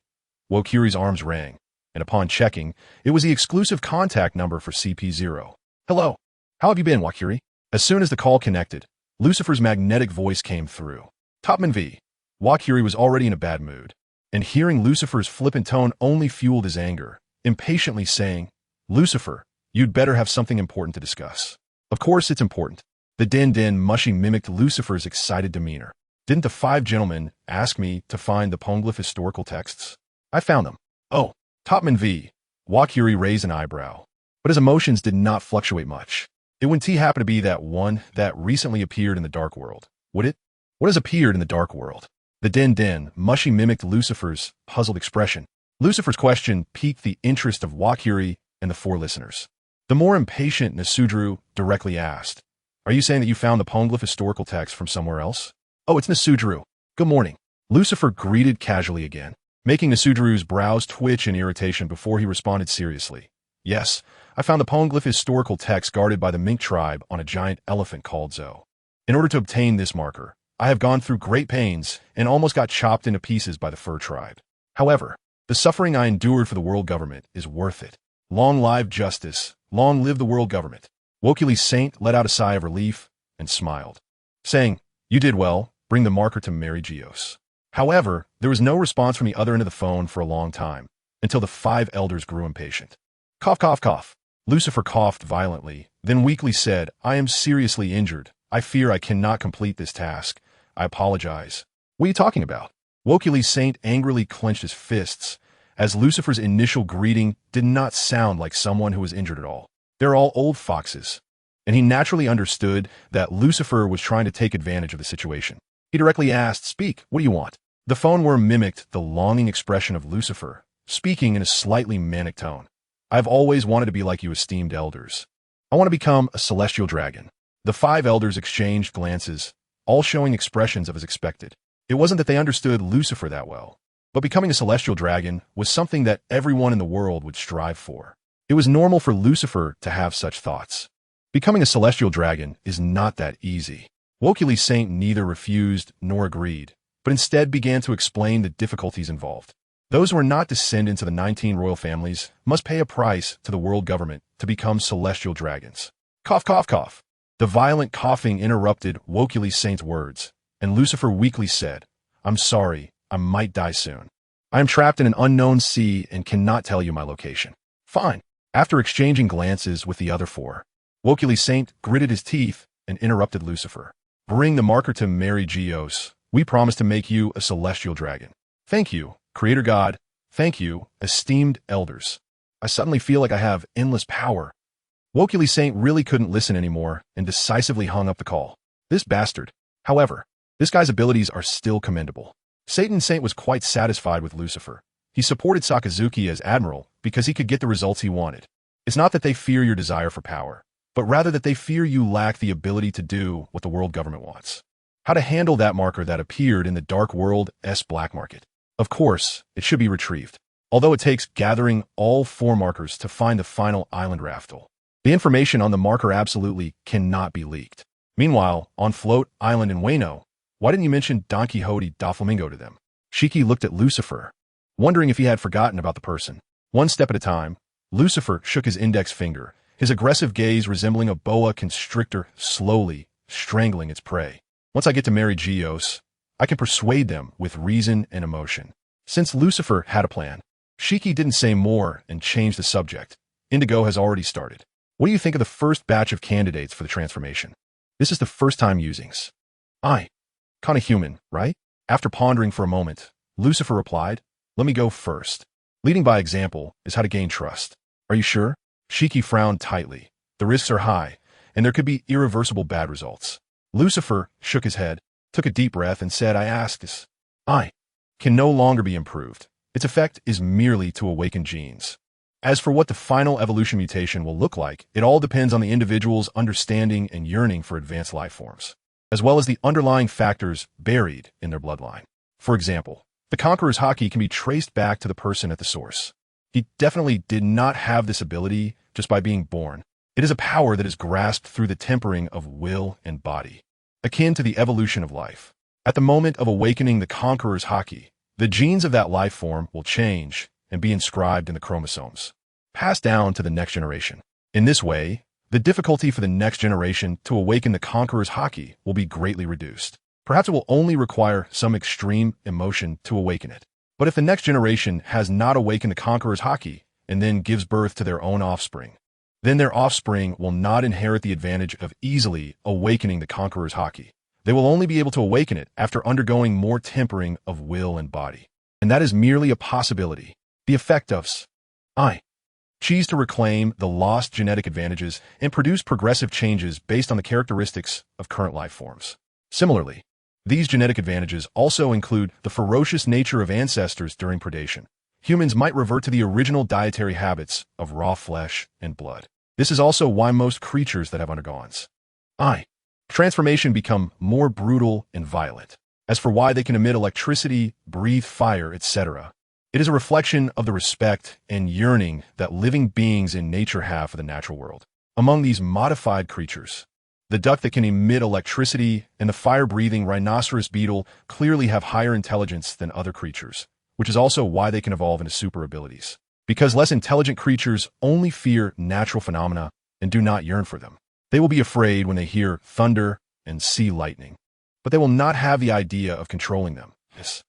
Wokiri's arms rang, and upon checking, it was the exclusive contact number for CP0. Hello. How have you been, Wokiri? As soon as the call connected, Lucifer's magnetic voice came through. Topman V. Wokiri was already in a bad mood, and hearing Lucifer's flippant tone only fueled his anger, impatiently saying, Lucifer, you'd better have something important to discuss. Of course it's important. The Din mushy mimicked Lucifer's excited demeanor. Didn't the five gentlemen ask me to find the Poneglyph historical texts? I found them. Oh, Topman V. Wokiri raised an eyebrow, but his emotions did not fluctuate much. It wouldn't happen to be that one that recently appeared in the Dark World, would it? What has appeared in the Dark World? The Din mushy mimicked Lucifer's puzzled expression. Lucifer's question piqued the interest of Wokiri and the four listeners. The more impatient Nasudru directly asked, Are you saying that you found the Poneglyph historical text from somewhere else? Oh, it's Nasudru. Good morning. Lucifer greeted casually again, making Nasudru's brows twitch in irritation before he responded seriously. Yes, I found the Poneglyph historical text guarded by the Mink tribe on a giant elephant called Zoan. In order to obtain this marker, I have gone through great pains and almost got chopped into pieces by the Fur tribe. However, the suffering I endured for the world government is worth it. Long live justice, long live the world government. Wokili Saint let out a sigh of relief and smiled, saying, You did well, bring the marker to Mary Geos. However, there was no response from the other end of the phone for a long time, until the five elders grew impatient. Cough, cough, cough. Lucifer coughed violently, then weakly said, I am seriously injured. I fear I cannot complete this task. I apologize. What are you talking about? Wokili Saint angrily clenched his fists, as Lucifer's initial greeting did not sound like someone who was injured at all. They're all old foxes, and he naturally understood that Lucifer was trying to take advantage of the situation. He directly asked, Speak, what do you want? The phone worm mimicked the longing expression of Lucifer, speaking in a slightly manic tone. I've always wanted to be like you esteemed elders. I want to become a celestial dragon. The five elders exchanged glances, all showing expressions of as expected. It wasn't that they understood Lucifer that well, but becoming a celestial dragon was something that everyone in the world would strive for. It was normal for Lucifer to have such thoughts. Becoming a celestial dragon is not that easy. Wokili Saint neither refused nor agreed, but instead began to explain the difficulties involved. Those who are not descendants of the 19 royal families must pay a price to the world government to become celestial dragons. Cough, cough, cough. The violent coughing interrupted Wokili Saint's words, and Lucifer weakly said, I'm sorry, I might die soon. I am trapped in an unknown sea and cannot tell you my location. Fine. After exchanging glances with the other four, Wokili Saint gritted his teeth and interrupted Lucifer. Bring the marker to Mary Geos. We promise to make you a celestial dragon. Thank you, Creator God. Thank you, esteemed elders. I suddenly feel like I have endless power. Wokili Saint really couldn't listen anymore and decisively hung up the call. This bastard. However, this guy's abilities are still commendable. Satan Saint was quite satisfied with Lucifer. He supported Sakazuki as admiral because he could get the results he wanted. It's not that they fear your desire for power, but rather that they fear you lack the ability to do what the world government wants. How to handle that marker that appeared in the Dark World's black market. Of course, it should be retrieved, although it takes gathering all four markers to find the final island raftel. The information on the marker absolutely cannot be leaked. Meanwhile, on Float Island in Wano, why didn't you mention Don Quixote Doflamingo to them? Shiki looked at Lucifer, wondering if he had forgotten about the person. One step at a time, Lucifer shook his index finger, his aggressive gaze resembling a boa constrictor slowly strangling its prey. Once I get to Mary Geos, I can persuade them with reason and emotion. Since Lucifer had a plan, Shiki didn't say more and changed the subject. Indigo has already started. What do you think of the first batch of candidates for the transformation? This is the first time usings. Kinda human, right? After pondering for a moment, Lucifer replied, Let me go first. Leading by example is how to gain trust. Are you sure? Shiki frowned tightly. The risks are high, and there could be irreversible bad results. Lucifer shook his head, took a deep breath, and said, I ask this. I can no longer be improved. Its effect is merely to awaken genes. As for what the final evolution mutation will look like, it all depends on the individual's understanding and yearning for advanced life forms, as well as the underlying factors buried in their bloodline. For example, the Conqueror's Haki can be traced back to the person at the source. He definitely did not have this ability just by being born. It is a power that is grasped through the tempering of will and body, akin to the evolution of life. At the moment of awakening the Conqueror's Haki, the genes of that life form will change and be inscribed in the chromosomes, passed down to the next generation. In this way, the difficulty for the next generation to awaken the Conqueror's Haki will be greatly reduced. Perhaps it will only require some extreme emotion to awaken it. But if the next generation has not awakened the Conqueror's Haki and then gives birth to their own offspring, then their offspring will not inherit the advantage of easily awakening the Conqueror's Haki. They will only be able to awaken it after undergoing more tempering of will and body. And that is merely a possibility. The effect of I choose to reclaim the lost genetic advantages and produce progressive changes based on the characteristics of current life forms. Similarly, these genetic advantages also include the ferocious nature of ancestors during predation. Humans might revert to the original dietary habits of raw flesh and blood. This is also why most creatures that have undergone transformation become more brutal and violent. As for why they can emit electricity, breathe fire, etc., it is a reflection of the respect and yearning that living beings in nature have for the natural world. Among these modified creatures, the duck that can emit electricity and the fire-breathing rhinoceros beetle clearly have higher intelligence than other creatures, which is also why they can evolve into super abilities. Because less intelligent creatures only fear natural phenomena and do not yearn for them. They will be afraid when they hear thunder and see lightning, but they will not have the idea of controlling them. Yes,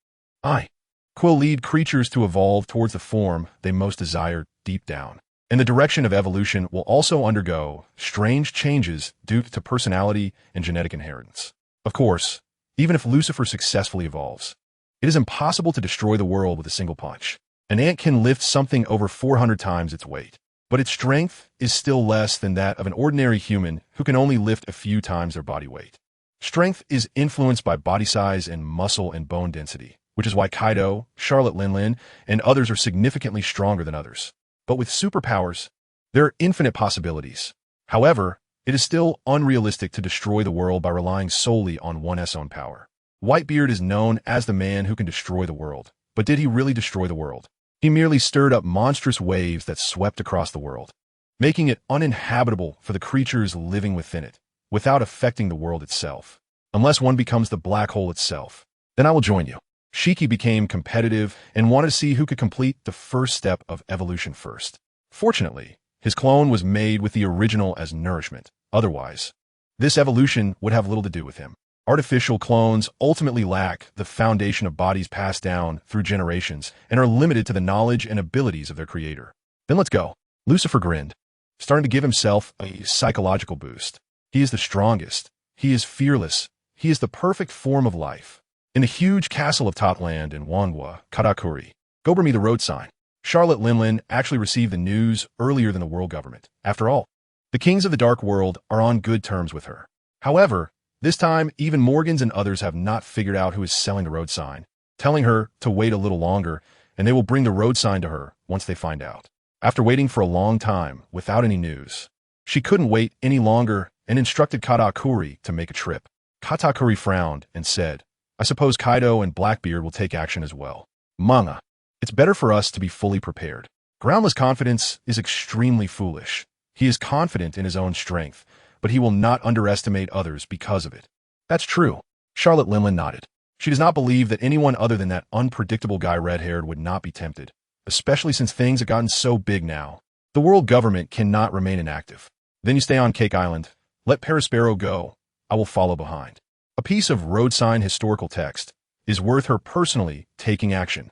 will lead creatures to evolve towards the form they most desire deep down. And the direction of evolution will also undergo strange changes due to personality and genetic inheritance. Of course, even if Lucifer successfully evolves, it is impossible to destroy the world with a single punch. An ant can lift something over 400 times its weight, but its strength is still less than that of an ordinary human who can only lift a few times their body weight. Strength is influenced by body size and muscle and bone density, which is why Kaido, Charlotte Linlin, and others are significantly stronger than others. But with superpowers, there are infinite possibilities. However, it is still unrealistic to destroy the world by relying solely on one's own power. Whitebeard is known as the man who can destroy the world. But did he really destroy the world? He merely stirred up monstrous waves that swept across the world, making it uninhabitable for the creatures living within it, without affecting the world itself. Unless one becomes the black hole itself, then I will join you. Shiki became competitive and wanted to see who could complete the first step of evolution first. Fortunately, his clone was made with the original as nourishment. Otherwise, this evolution would have little to do with him. Artificial clones ultimately lack the foundation of bodies passed down through generations and are limited to the knowledge and abilities of their creator. Then let's go. Lucifer grinned, starting to give himself a psychological boost. He is the strongest. He is fearless. He is the perfect form of life. In the huge castle of Topland in Wangwa, Karakuri, go bring me the road sign. Charlotte Linlin actually received the news earlier than the world government. After all, the kings of the dark world are on good terms with her. However, this time, even Morgans and others have not figured out who is selling the road sign, telling her to wait a little longer, and they will bring the road sign to her once they find out. After waiting for a long time without any news, she couldn't wait any longer and instructed Katakuri to make a trip. Katakuri frowned and said, I suppose Kaido and Blackbeard will take action as well. Manga, it's better for us to be fully prepared. Groundless confidence is extremely foolish. He is confident in his own strength, but he will not underestimate others because of it. That's true. Charlotte Linlin nodded. She does not believe that anyone other than that unpredictable guy red-haired would not be tempted, especially since things have gotten so big now. The world government cannot remain inactive. Then you stay on Cake Island. Let Perispero go. I will follow behind. A piece of road sign historical text is worth her personally taking action.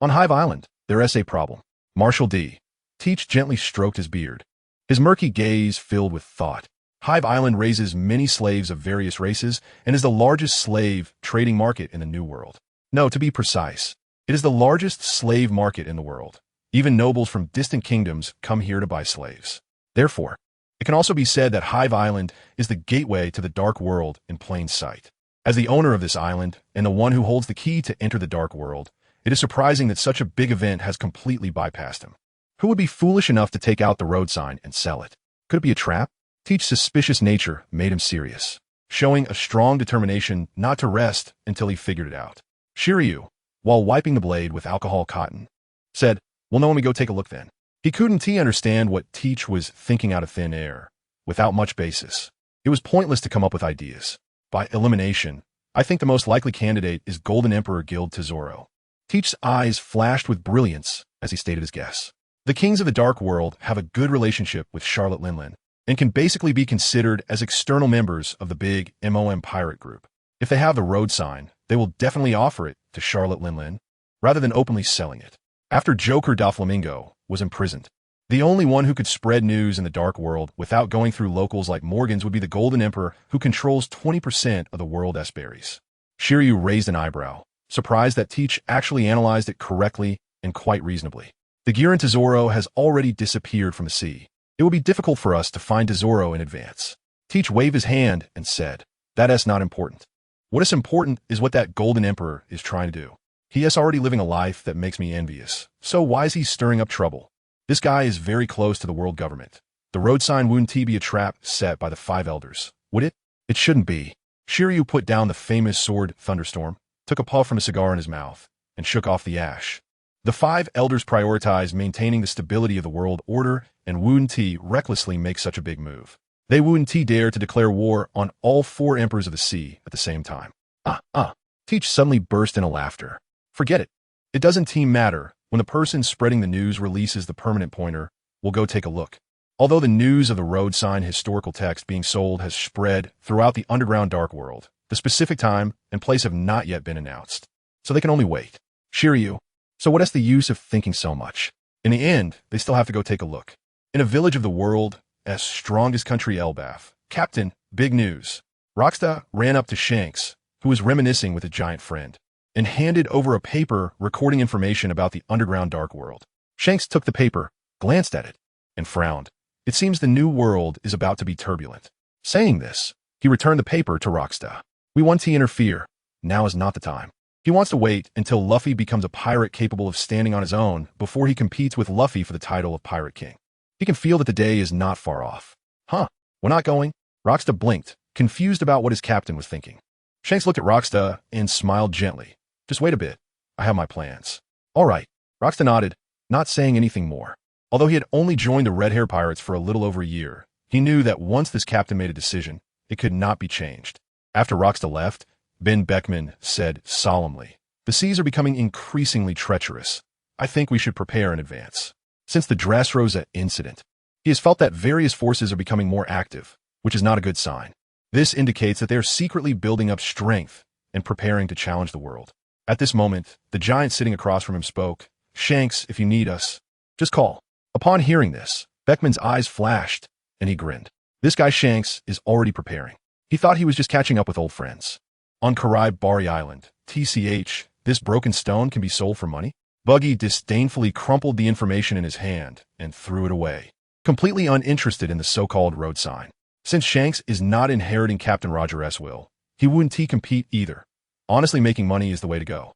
On Hive Island, their essay problem. Marshall D. Teach gently stroked his beard, his murky gaze filled with thought. Hive Island raises many slaves of various races and is the largest slave trading market in the New World. No, to be precise, it is the largest slave market in the world. Even nobles from distant kingdoms come here to buy slaves. Therefore, it can also be said that Hive Island is the gateway to the dark world in plain sight. As the owner of this island and the one who holds the key to enter the dark world, it is surprising that such a big event has completely bypassed him. Who would be foolish enough to take out the road sign and sell it? Could it be a trap? Teach's suspicious nature made him serious, showing a strong determination not to rest until he figured it out. Shiryu, while wiping the blade with alcohol cotton, said, well, no, let me go take a look then. He couldn't understand what Teach was thinking out of thin air, without much basis. It was pointless to come up with ideas. By elimination, I think the most likely candidate is Golden Emperor Guild Tesoro. Teach's eyes flashed with brilliance as he stated his guess. The kings of the Dark World have a good relationship with Charlotte Linlin and can basically be considered as external members of the big MOM pirate group. If they have the road sign, they will definitely offer it to Charlotte Linlin rather than openly selling it. After Joker Doflamingo was imprisoned, the only one who could spread news in the Dark World without going through locals like Morgan's would be the Golden Emperor, who controls 20% of the world S-berries. Shiryu raised an eyebrow, surprised that Teach actually analyzed it correctly and quite reasonably. The Giran Tesoro has already disappeared from the sea. It will be difficult for us to find Tesoro in advance. Teach waved his hand and said, "That is not important. What is important is what that Golden Emperor is trying to do. He is already living a life that makes me envious. So why is he stirring up trouble? This guy is very close to the world government. The road sign wouldn't be a trap set by the five elders, would it? It shouldn't be." Shiryu put down the famous sword Thunderstorm, took a puff from a cigar in his mouth, and shook off the ash. The five elders prioritize maintaining the stability of the world order, and wouldn't recklessly make such a big move. They wouldn't dare to declare war on all four emperors of the sea at the same time. Teach suddenly burst into laughter. Forget it. It doesn't matter. When the person spreading the news releases the permanent pointer, we'll go take a look. Although the news of the road sign historical text being sold has spread throughout the underground Dark World, the specific time and place have not yet been announced. So they can only wait. Shiryu. So what is the use of thinking so much? In the end, they still have to go take a look. In a village of the world's strongest country, Elbaf. Captain, big news. Rockstar ran up to Shanks, who was reminiscing with a giant friend, and handed over a paper recording information about the underground Dark World. Shanks took the paper, glanced at it, and frowned. It seems the new world is about to be turbulent. Saying this, he returned the paper to Rockstar. We want to interfere. Now is not the time. He wants to wait until Luffy becomes a pirate capable of standing on his own before he competes with Luffy for the title of Pirate King. He can feel that the day is not far off. We're not going? Rockstar blinked, confused about what his captain was thinking. Shanks looked at Rockstar and smiled gently. Just wait a bit. I have my plans. All right. Rockstar nodded, not saying anything more. Although he had only joined the Red Hair Pirates for a little over a year, he knew that once this captain made a decision, it could not be changed. After Rockstar left, Ben Beckman said solemnly, "The seas are becoming increasingly treacherous. I think we should prepare in advance." Since the Dressrosa incident, he has felt that various forces are becoming more active, which is not a good sign. This indicates that they are secretly building up strength and preparing to challenge the world. At this moment, the giant sitting across from him spoke. "Shanks, if you need us, just call." Upon hearing this, Beckman's eyes flashed, and he grinned. This guy Shanks is already preparing. He thought he was just catching up with old friends. On Karaib Bari Island, TCH, this broken stone can be sold for money? Buggy disdainfully crumpled the information in his hand and threw it away, completely uninterested in the so-called road sign. Since Shanks is not inheriting Captain Roger S. Will, he wouldn't compete either. Honestly, making money is the way to go.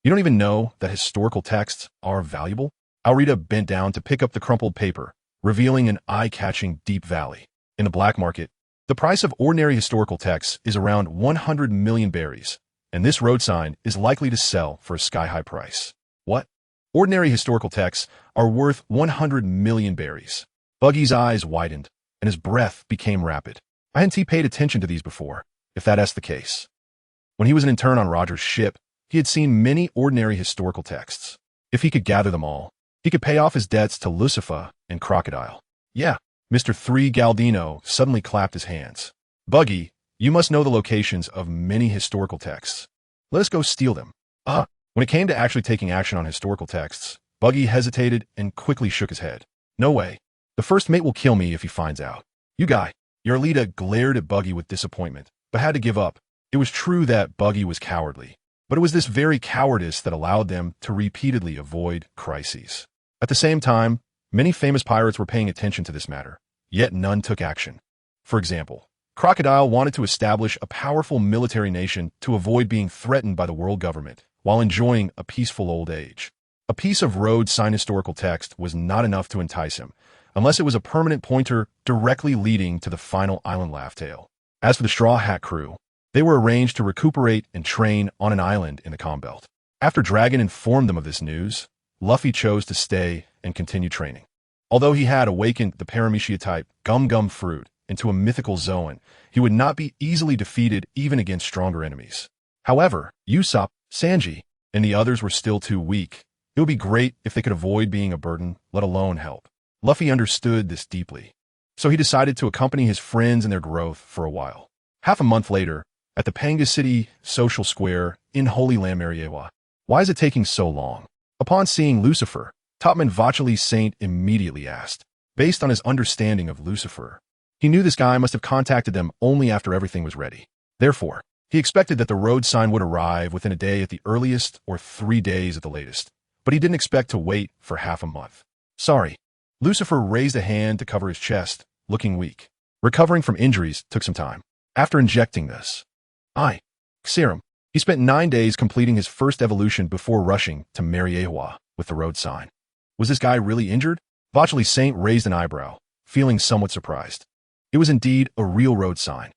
You don't even know that historical texts are valuable? Aurita bent down to pick up the crumpled paper, revealing an eye-catching deep valley. In the black market, the price of ordinary historical texts is around 100 million berries, and this road sign is likely to sell for a sky-high price. What? Ordinary historical texts are worth 100 million berries. Buggy's eyes widened, and his breath became rapid. I hadn't paid attention to these before, if that's the case. When he was an intern on Roger's ship, he had seen many ordinary historical texts. If he could gather them all, he could pay off his debts to Lucifer and Crocodile. Yeah. Mr. 3 Galdino suddenly clapped his hands. Buggy, you must know the locations of many historical texts. Let us go steal them. When it came to actually taking action on historical texts, Buggy hesitated and quickly shook his head. No way. The first mate will kill me if he finds out. You guy. Yarlita glared at Buggy with disappointment, but had to give up. It was true that Buggy was cowardly, but it was this very cowardice that allowed them to repeatedly avoid crises. At the same time, many famous pirates were paying attention to this matter, yet none took action. For example, Crocodile wanted to establish a powerful military nation to avoid being threatened by the world government while enjoying a peaceful old age. A piece of road sign historical text was not enough to entice him, unless it was a permanent pointer directly leading to the final island laugh tale. As for the Straw Hat crew, they were arranged to recuperate and train on an island in the Calm Belt. After Dragon informed them of this news, Luffy chose to stay and continue training. Although he had awakened the Paramecia type Gum Gum fruit into a mythical Zoan, he would not be easily defeated even against stronger enemies. However, Usopp, Sanji, and the others were still too weak. It would be great if they could avoid being a burden, let alone help. Luffy understood this deeply, so he decided to accompany his friends in their growth for a while. Half a month later, at the Panga City Social Square in Holy Land Mariewa. Why is it taking so long? Upon seeing Lucifer, Topman Vacheli Saint immediately asked. Based on his understanding of Lucifer, he knew this guy must have contacted them only after everything was ready. Therefore, he expected that the road sign would arrive within a day at the earliest or 3 days at the latest, but he didn't expect to wait for half a month. Sorry. Lucifer raised a hand to cover his chest, looking weak. Recovering from injuries took some time. After injecting this serum, he spent 9 days completing his first evolution before rushing to Mariewa with the road sign. Was this guy really injured? Vacheli Saint raised an eyebrow, feeling somewhat surprised. It was indeed a real road sign.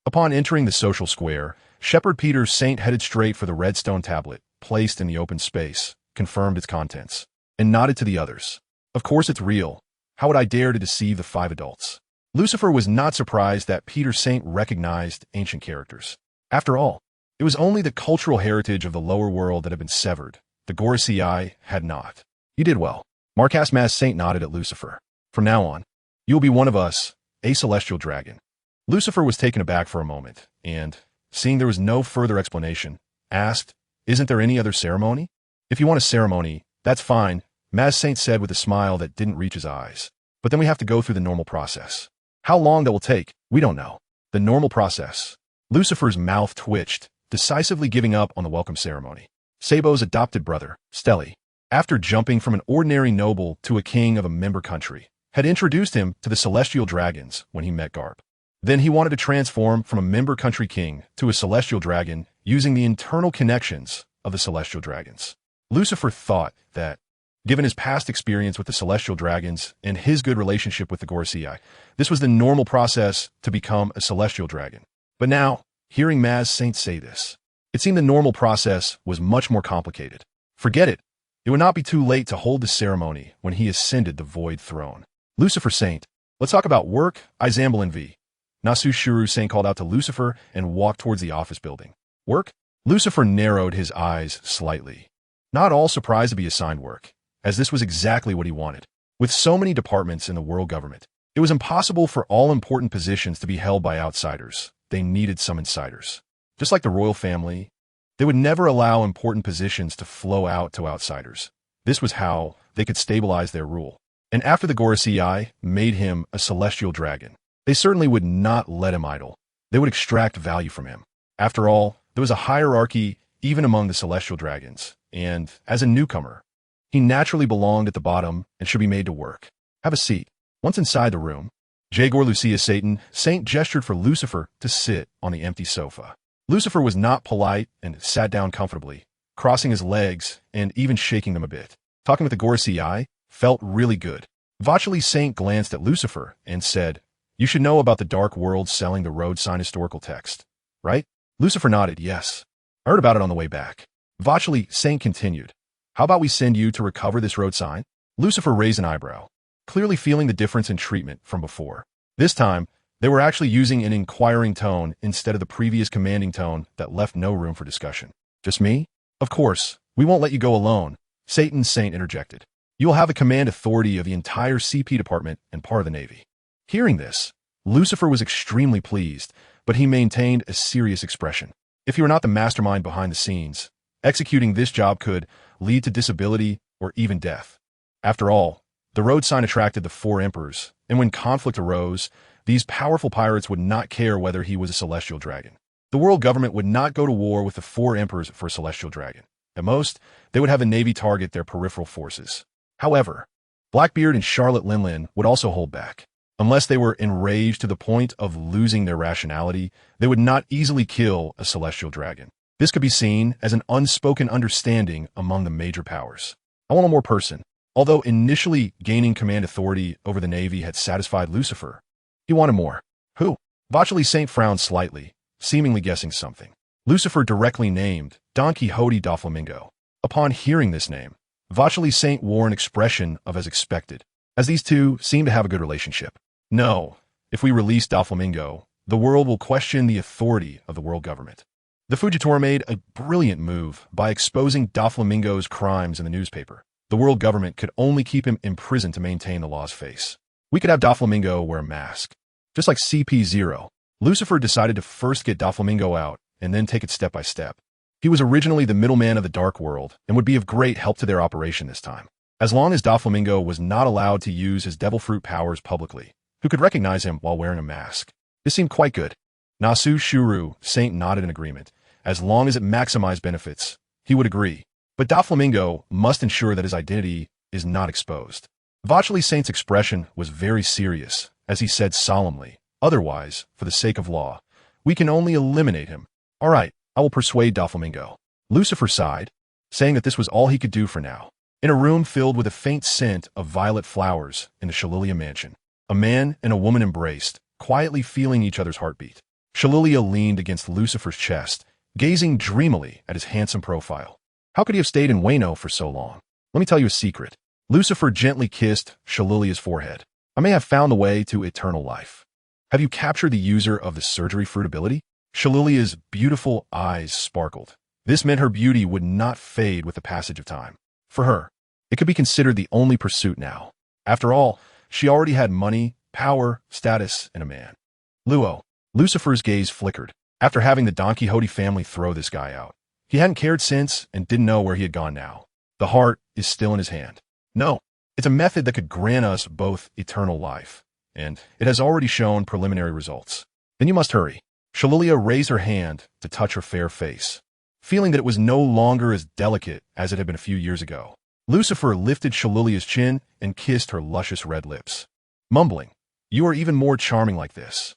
Upon entering the social square, Shepherd Peter Saint headed straight for the redstone tablet, placed in the open space, confirmed its contents, and nodded to the others. Of course it's real. How would I dare to deceive the 5 adults? Lucifer was not surprised that Peter Saint recognized ancient characters. After all, it was only the cultural heritage of the lower world that had been severed. The Gorosei had not. You did well. Marcas Maz Saint nodded at Lucifer. From now on, you will be one of us, a celestial dragon. Lucifer was taken aback for a moment, and, seeing there was no further explanation, asked, Isn't there any other ceremony? If you want a ceremony, that's fine, Maz Saint said with a smile that didn't reach his eyes. But then we have to go through the normal process. How long that will take, we don't know. The normal process. Lucifer's mouth twitched, decisively giving up on the welcome ceremony. Sabo's adopted brother, Steli, after jumping from an ordinary noble to a king of a member country, had introduced him to the celestial dragons when he met Garp. Then he wanted to transform from a member country king to a celestial dragon using the internal connections of the celestial dragons. Lucifer thought that, given his past experience with the celestial dragons and his good relationship with the Gorosei, this was the normal process to become a celestial dragon. But now, hearing Maz Saint say this, it seemed the normal process was much more complicated. Forget it. It would not be too late to hold the ceremony when he ascended the void throne. Lucifer Saint, let's talk about work, Izamble and V. Nasu Shuru Saint called out to Lucifer and walked towards the office building. Work? Lucifer narrowed his eyes slightly. Not all surprised to be assigned work, as this was exactly what he wanted. With so many departments in the world government, it was impossible for all important positions to be held by outsiders. They needed some insiders. Just like the royal family, they would never allow important positions to flow out to outsiders. This was how they could stabilize their rule. And after the Gorosei made him a celestial dragon, they certainly would not let him idle. They would extract value from him. After all, there was a hierarchy even among the celestial dragons, and as a newcomer, he naturally belonged at the bottom and should be made to work. Have a seat. Once inside the room, Jagor Lucia Satan Saint gestured for Lucifer to sit on the empty sofa. Lucifer was not polite and sat down comfortably, crossing his legs and even shaking them a bit. Talking with the Gorosei felt really good. Vacheli Saint glanced at Lucifer and said, You should know about the dark world selling the road sign historical text, right? Lucifer nodded, yes. I heard about it on the way back. Vacheli Saint continued, How about we send you to recover this road sign? Lucifer raised an eyebrow, clearly feeling the difference in treatment from before. This time, they were actually using an inquiring tone instead of the previous commanding tone that left no room for discussion. Just me? Of course, we won't let you go alone, Satan Saint interjected. You will have the command authority of the entire CP department and part of the Navy. Hearing this, Lucifer was extremely pleased, but he maintained a serious expression. If you were not the mastermind behind the scenes, executing this job could lead to disability or even death. After all, the road sign attracted the 4 emperors, and when conflict arose, these powerful pirates would not care whether he was a celestial dragon. The world government would not go to war with the 4 emperors for a celestial dragon. At most, they would have the Navy target their peripheral forces. However, Blackbeard and Charlotte Linlin would also hold back. Unless they were enraged to the point of losing their rationality, they would not easily kill a celestial dragon. This could be seen as an unspoken understanding among the major powers. I want one more person. Although initially gaining command authority over the Navy had satisfied Lucifer, he wanted more. Who? Vacheli Saint frowned slightly, seemingly guessing something. Lucifer directly named Don Quixote da Flamingo. Upon hearing this name, Vacheli Saint wore an expression of as expected, as these two seemed to have a good relationship. No, if we release Doflamingo, the world will question the authority of the world government. The Fugitora made a brilliant move by exposing Doflamingo's crimes in the newspaper. The world government could only keep him in prison to maintain the law's face. We could have Doflamingo wear a mask. Just like CP0, Lucifer decided to first get Doflamingo out and then take it step by step. He was originally the middleman of the dark world and would be of great help to their operation this time. As long as Doflamingo was not allowed to use his devil fruit powers publicly, who could recognize him while wearing a mask? This seemed quite good. Nasu Shuru Saint nodded in agreement. As long as it maximized benefits, he would agree. But Doflamingo must ensure that his identity is not exposed. Vachely Saint's expression was very serious, as he said solemnly, "Otherwise, for the sake of law, we can only eliminate him." "All right, I will persuade Doflamingo." Lucifer sighed, saying that this was all he could do for now. In a room filled with a faint scent of violet flowers in the Shalilia mansion, a man and a woman embraced, quietly feeling each other's heartbeat. Shalilia leaned against Lucifer's chest, gazing dreamily at his handsome profile. How could he have stayed in Wayno for so long? Let me tell you a secret. Lucifer gently kissed Shalilia's forehead. I may have found the way to eternal life. Have you captured the user of the surgery fruit ability? Shalilia's beautiful eyes sparkled. This meant her beauty would not fade with the passage of time. For her, it could be considered the only pursuit now. After all, she already had money, power, status, and a man. Lucifer's gaze flickered. After having the Don Quixote family throw this guy out, he hadn't cared since and didn't know where he had gone now. The heart is still in his hand. No, it's a method that could grant us both eternal life, and it has already shown preliminary results. Then you must hurry. Shalilia raised her hand to touch her fair face, feeling that it was no longer as delicate as it had been a few years ago. Lucifer lifted Shalilia's chin and kissed her luscious red lips, mumbling, "You are even more charming like this."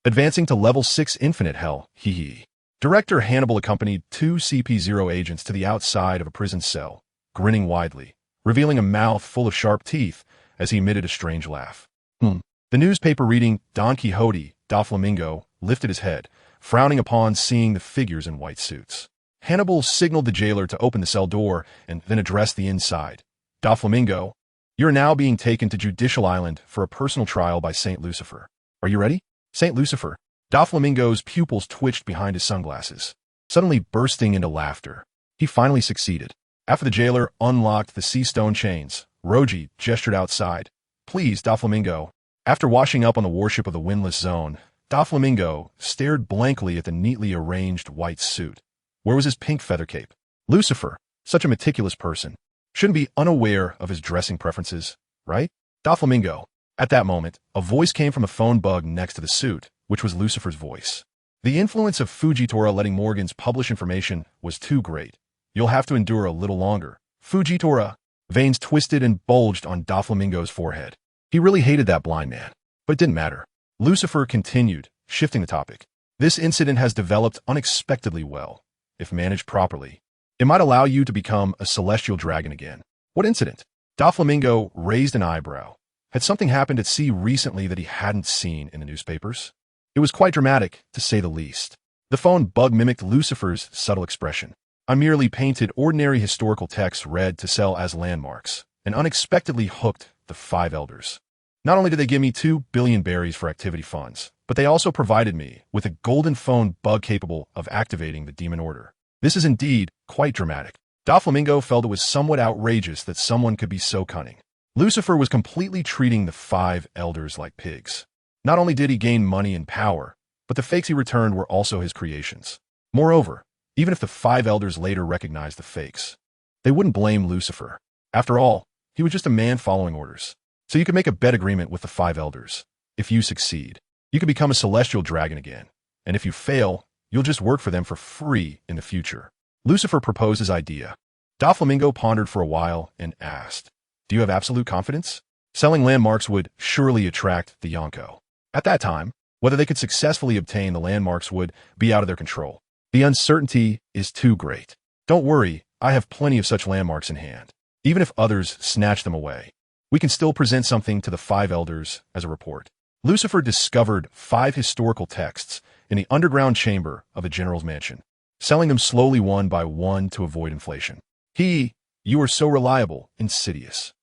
Advancing to level 6 infinite hell, hee. Director Hannibal accompanied 2 CP0 agents to the outside of a prison cell, grinning widely, revealing a mouth full of sharp teeth as he emitted a strange laugh. The newspaper reading Don Quixote, Doflamingo, lifted his head, frowning upon seeing the figures in white suits. Hannibal signaled the jailer to open the cell door and then addressed the inside. "Doflamingo, you're now being taken to Judicial Island for a personal trial by Saint Lucifer. Are you ready?" Saint Lucifer. Doflamingo's pupils twitched behind his sunglasses, suddenly bursting into laughter. He finally succeeded. After the jailer unlocked the sea stone chains, Roji gestured outside. "Please, Doflamingo." After washing up on the warship of the windless Zoan, Doflamingo stared blankly at the neatly arranged white suit. Where was his pink feather cape? Lucifer, such a meticulous person, shouldn't be unaware of his dressing preferences, right? Doflamingo. At that moment, a voice came from a phone bug next to the suit, which was Lucifer's voice. The influence of Fugitora letting Morgans publish information was too great. You'll have to endure a little longer. Fugitora. Veins twisted and bulged on Doflamingo's forehead. He really hated that blind man, but it didn't matter. Lucifer continued, shifting the topic. This incident has developed unexpectedly well. If managed properly, it might allow you to become a celestial dragon again. What incident? Doflamingo raised an eyebrow. Had something happened at sea recently that he hadn't seen in the newspapers? It was quite dramatic, to say the least. The phone bug mimicked Lucifer's subtle expression. I merely painted ordinary historical texts read to sell as landmarks, and unexpectedly hooked the 5 elders. Not only did they give me 2 billion berries for activity funds, but they also provided me with a golden phone bug capable of activating the demon order. This is indeed quite dramatic. Doflamingo felt it was somewhat outrageous that someone could be so cunning. Lucifer was completely treating the 5 elders like pigs. Not only did he gain money and power, but the fakes he returned were also his creations. Moreover, even if the 5 elders later recognized the fakes, they wouldn't blame Lucifer. After all, he was just a man following orders. So you can make a bet agreement with the 5 elders. If you succeed, you can become a celestial dragon again. And if you fail, you'll just work for them for free in the future. Lucifer proposed his idea. Doflamingo pondered for a while and asked, "Do you have absolute confidence?" Selling landmarks would surely attract the Yonko. At that time, whether they could successfully obtain the landmarks would be out of their control. The uncertainty is too great. Don't worry, I have plenty of such landmarks in hand. Even if others snatch them away, we can still present something to the 5 elders as a report. Lucifer discovered 5 historical texts in the underground chamber of a general's mansion, selling them slowly one by one to avoid inflation. You are so reliable, insidious.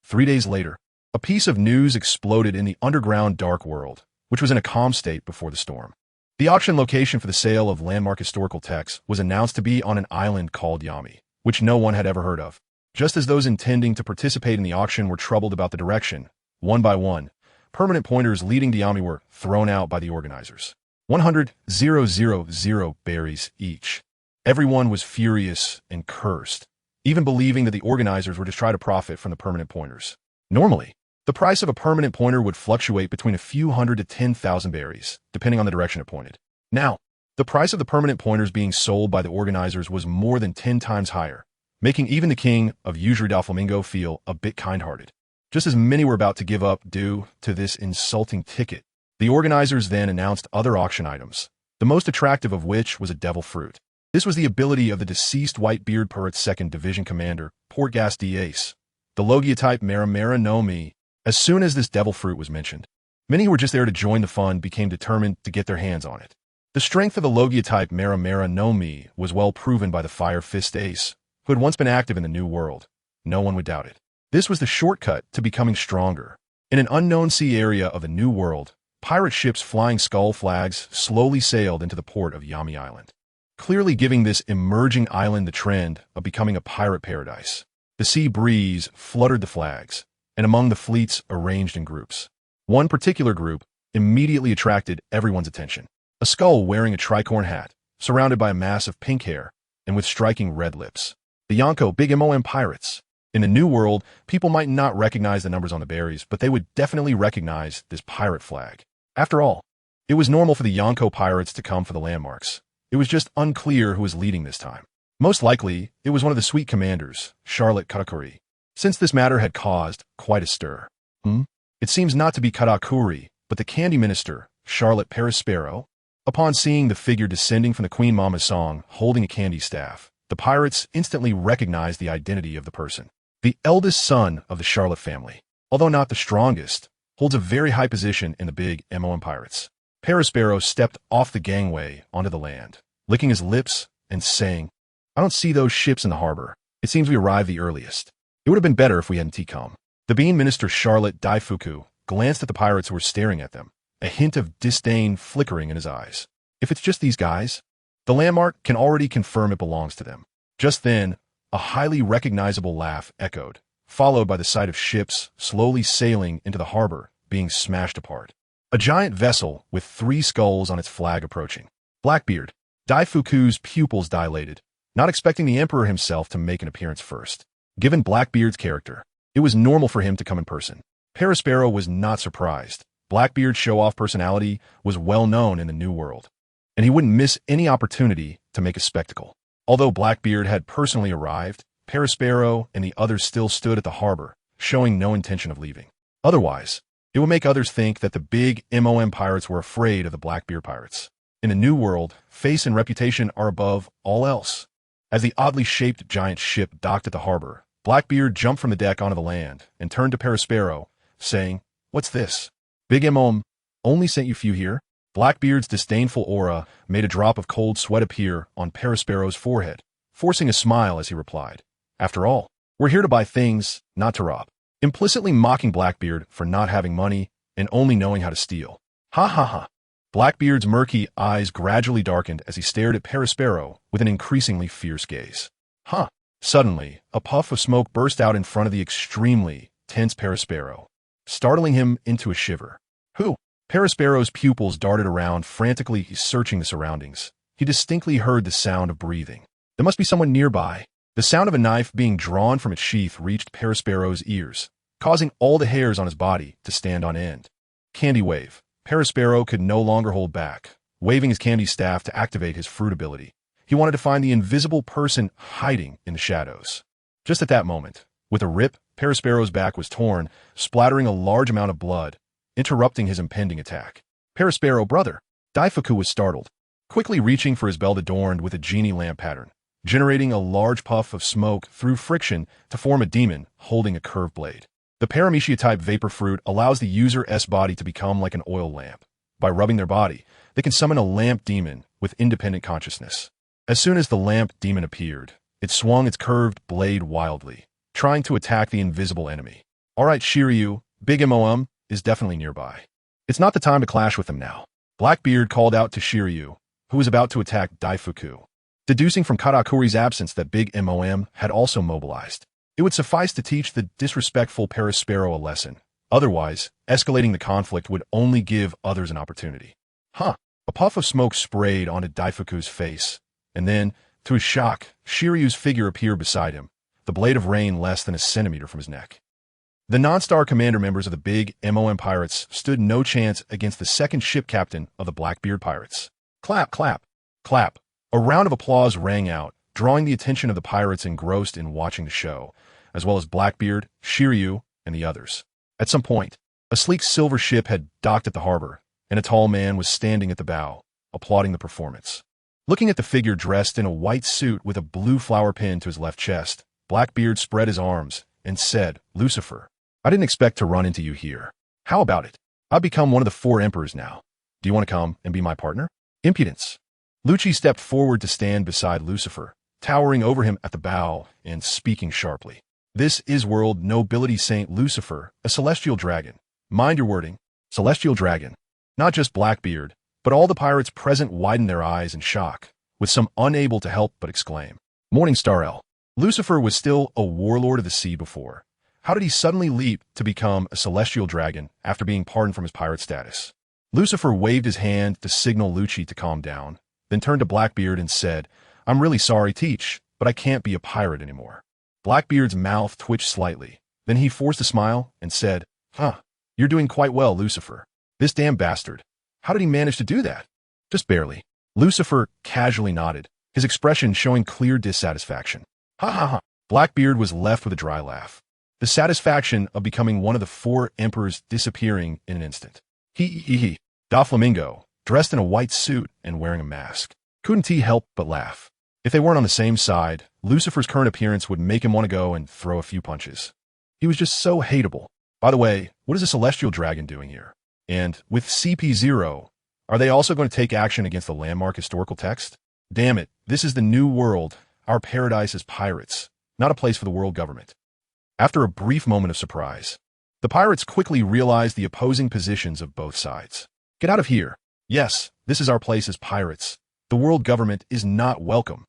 3 days later, a piece of news exploded in the underground dark world, which was in a calm state before the storm. The auction location for the sale of landmark historical texts was announced to be on an island called Yami, which no one had ever heard of. Just as those intending to participate in the auction were troubled about the direction, one by one, permanent pointers leading to Yami were thrown out by the organizers. 100,000 berries each. Everyone was furious and cursed, even believing that the organizers were just trying to profit from the permanent pointers. Normally, the price of a permanent pointer would fluctuate between a few hundred to 10,000 berries, depending on the direction it pointed. Now, the price of the permanent pointers being sold by the organizers was more than 10 times higher, making even the king of Doflamingo feel a bit kind-hearted. Just as many were about to give up due to this insulting ticket, the organizers then announced other auction items, the most attractive of which was a devil fruit. This was the ability of the deceased Whitebeard Pirate's 2nd Division Commander, Portgas d'Ace, the Logia type Mera no Mi. As soon as this devil fruit was mentioned, many who were just there to join the fun became determined to get their hands on it. The strength of the Logia type Mera no Mi was well proven by the Fire Fist Ace, who had once been active in the New World. No one would doubt it. This was the shortcut to becoming stronger. In an unknown sea area of the New World, pirate ships flying skull flags slowly sailed into the port of Yami Island, clearly giving this emerging island the trend of becoming a pirate paradise. The sea breeze fluttered the flags, and among the fleets arranged in groups, one particular group immediately attracted everyone's attention. A skull wearing a tricorn hat, surrounded by a mass of pink hair, and with striking red lips. The Yonko Big MOM Pirates. In the New World, people might not recognize the numbers on the berries, but they would definitely recognize this pirate flag. After all, it was normal for the Yonko pirates to come for the landmarks. It was just unclear who was leading this time. Most likely, it was one of the sweet commanders, Charlotte Katakuri, since this matter had caused quite a stir. It seems not to be Katakuri, but the candy minister, Charlotte Perispero. Upon seeing the figure descending from the Queen Mama's song holding a candy staff, the pirates instantly recognized the identity of the person. The eldest son of the Charlotte family, although not the strongest, holds a very high position in the big MOM pirates. Perispero stepped off the gangway onto the land, licking his lips and saying, "I don't see those ships in the harbor. It seems we arrived the earliest. It would have been better if we hadn't come." The bean minister Charlotte Daifuku glanced at the pirates who were staring at them, a hint of disdain flickering in his eyes. If it's just these guys, the landmark can already confirm it belongs to them. Just then, a highly recognizable laugh echoed, followed by the sight of ships slowly sailing into the harbor, being smashed apart. A giant vessel with 3 skulls on its flag approaching. Blackbeard. Daifuku's pupils dilated, not expecting the emperor himself to make an appearance first. Given Blackbeard's character, it was normal for him to come in person. Perispero was not surprised. Blackbeard's show-off personality was well known in the New World, and he wouldn't miss any opportunity to make a spectacle. Although Blackbeard had personally arrived, Perispero and the others still stood at the harbor, showing no intention of leaving. Otherwise, it would make others think that the big MOM pirates were afraid of the Blackbeard pirates. In the New World, face and reputation are above all else. As the oddly shaped giant ship docked at the harbor, Blackbeard jumped from the deck onto the land and turned to Perispero, saying, "What's this? Big MOM only sent you few here?" Blackbeard's disdainful aura made a drop of cold sweat appear on Perispero's forehead, forcing a smile as he replied, "After all, we're here to buy things, not to rob," implicitly mocking Blackbeard for not having money and only knowing how to steal. Ha ha ha. Blackbeard's murky eyes gradually darkened as he stared at Perispero with an increasingly fierce gaze. Huh. Suddenly, a puff of smoke burst out in front of the extremely tense Perispero, startling him into a shiver. Who? Perispero's pupils darted around, frantically searching the surroundings. He distinctly heard the sound of breathing. There must be someone nearby. The sound of a knife being drawn from its sheath reached Perispero's ears, causing all the hairs on his body to stand on end. Candy wave. Perispero could no longer hold back, waving his candy staff to activate his fruit ability. He wanted to find the invisible person hiding in the shadows. Just at that moment, with a rip, Perispero's back was torn, splattering a large amount of blood, interrupting his impending attack. Perispero, brother! Daifuku was startled, quickly reaching for his belt adorned with a genie lamp pattern, generating a large puff of smoke through friction to form a demon holding a curved blade. The Paramecia-type vapor fruit allows the user's body to become like an oil lamp. By rubbing their body, they can summon a lamp demon with independent consciousness. As soon as the lamp demon appeared, it swung its curved blade wildly, trying to attack the invisible enemy. Alright, Shiryu, Big MOM is definitely nearby. It's not the time to clash with them now. Blackbeard called out to Shiryu, who was about to attack Daifuku. Deducing from Katakuri's absence that Big Mom had also mobilized, it would suffice to teach the disrespectful Perispero a lesson. Otherwise, escalating the conflict would only give others an opportunity. A puff of smoke sprayed onto Daifuku's face, and then, to his shock, Shiryu's figure appeared beside him, the blade of rain less than a centimeter from his neck. The non-star commander members of the Big Mom Pirates stood no chance against the second ship captain of the Blackbeard Pirates. Clap, clap, clap. A round of applause rang out, drawing the attention of the pirates engrossed in watching the show, as well as Blackbeard, Shiryu, and the others. At some point, a sleek silver ship had docked at the harbor, and a tall man was standing at the bow, applauding the performance. Looking at the figure dressed in a white suit with a blue flower pin to his left chest, Blackbeard spread his arms and said, "Lucifer, I didn't expect to run into you here. How about it? I've become one of the 4 emperors now. Do you want to come and be my partner?" Impudence. Lucci stepped forward to stand beside Lucifer, towering over him at the bow and speaking sharply. "This is world nobility Saint Lucifer, a celestial dragon. Mind your wording, celestial dragon." Not just Blackbeard, but all the pirates present widened their eyes in shock, with some unable to help but exclaim, "Morningstar L." Lucifer was still a warlord of the sea before. How did he suddenly leap to become a celestial dragon after being pardoned from his pirate status? Lucifer waved his hand to signal Lucci to calm down, then turned to Blackbeard and said, "I'm really sorry, Teach, but I can't be a pirate anymore." Blackbeard's mouth twitched slightly. Then he forced a smile and said, "You're doing quite well, Lucifer. This damn bastard. How did he manage to do that?" "Just barely." Lucifer casually nodded, his expression showing clear dissatisfaction. Ha. Blackbeard was left with a dry laugh. The satisfaction of becoming one of the 4 emperors disappearing in an instant. He. Doflamingo, dressed in a white suit and wearing a mask. Couldn't he help but laugh? If they weren't on the same side, Lucifer's current appearance would make him want to go and throw a few punches. He was just so hateable. By the way, what is a celestial dragon doing here? And with CP0, are they also going to take action against the landmark historical text? Damn it, this is the new world. Our paradise is pirates, not a place for the world government. After a brief moment of surprise, the pirates quickly realized the opposing positions of both sides. "Get out of here. Yes, this is our place as pirates. The world government is not welcome."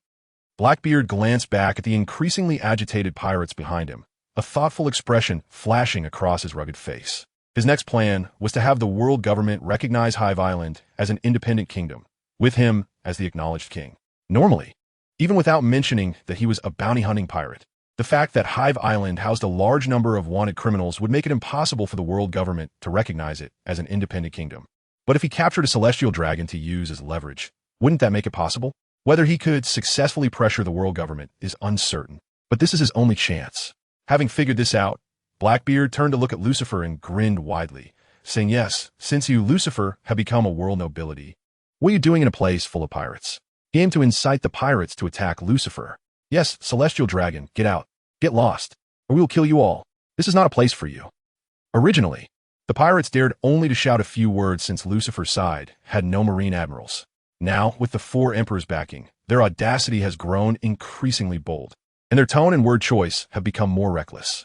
Blackbeard glanced back at the increasingly agitated pirates behind him, a thoughtful expression flashing across his rugged face. His next plan was to have the world government recognize Hive Island as an independent kingdom, with him as the acknowledged king. Normally, even without mentioning that he was a bounty-hunting pirate, the fact that Hive Island housed a large number of wanted criminals would make it impossible for the world government to recognize it as an independent kingdom. But if he captured a celestial dragon to use as leverage, wouldn't that make it possible? Whether he could successfully pressure the world government is uncertain, but this is his only chance. Having figured this out, Blackbeard turned to look at Lucifer and grinned widely, saying, "Yes, since you, Lucifer, have become a world nobility, what are you doing in a place full of pirates?" He aimed to incite the pirates to attack Lucifer. "Yes, celestial dragon, get out. Get lost, or we will kill you all. This is not a place for you." Originally, the pirates dared only to shout a few words since Lucifer's side had no marine admirals. Now, with the 4 emperors backing, their audacity has grown increasingly bold, and their tone and word choice have become more reckless.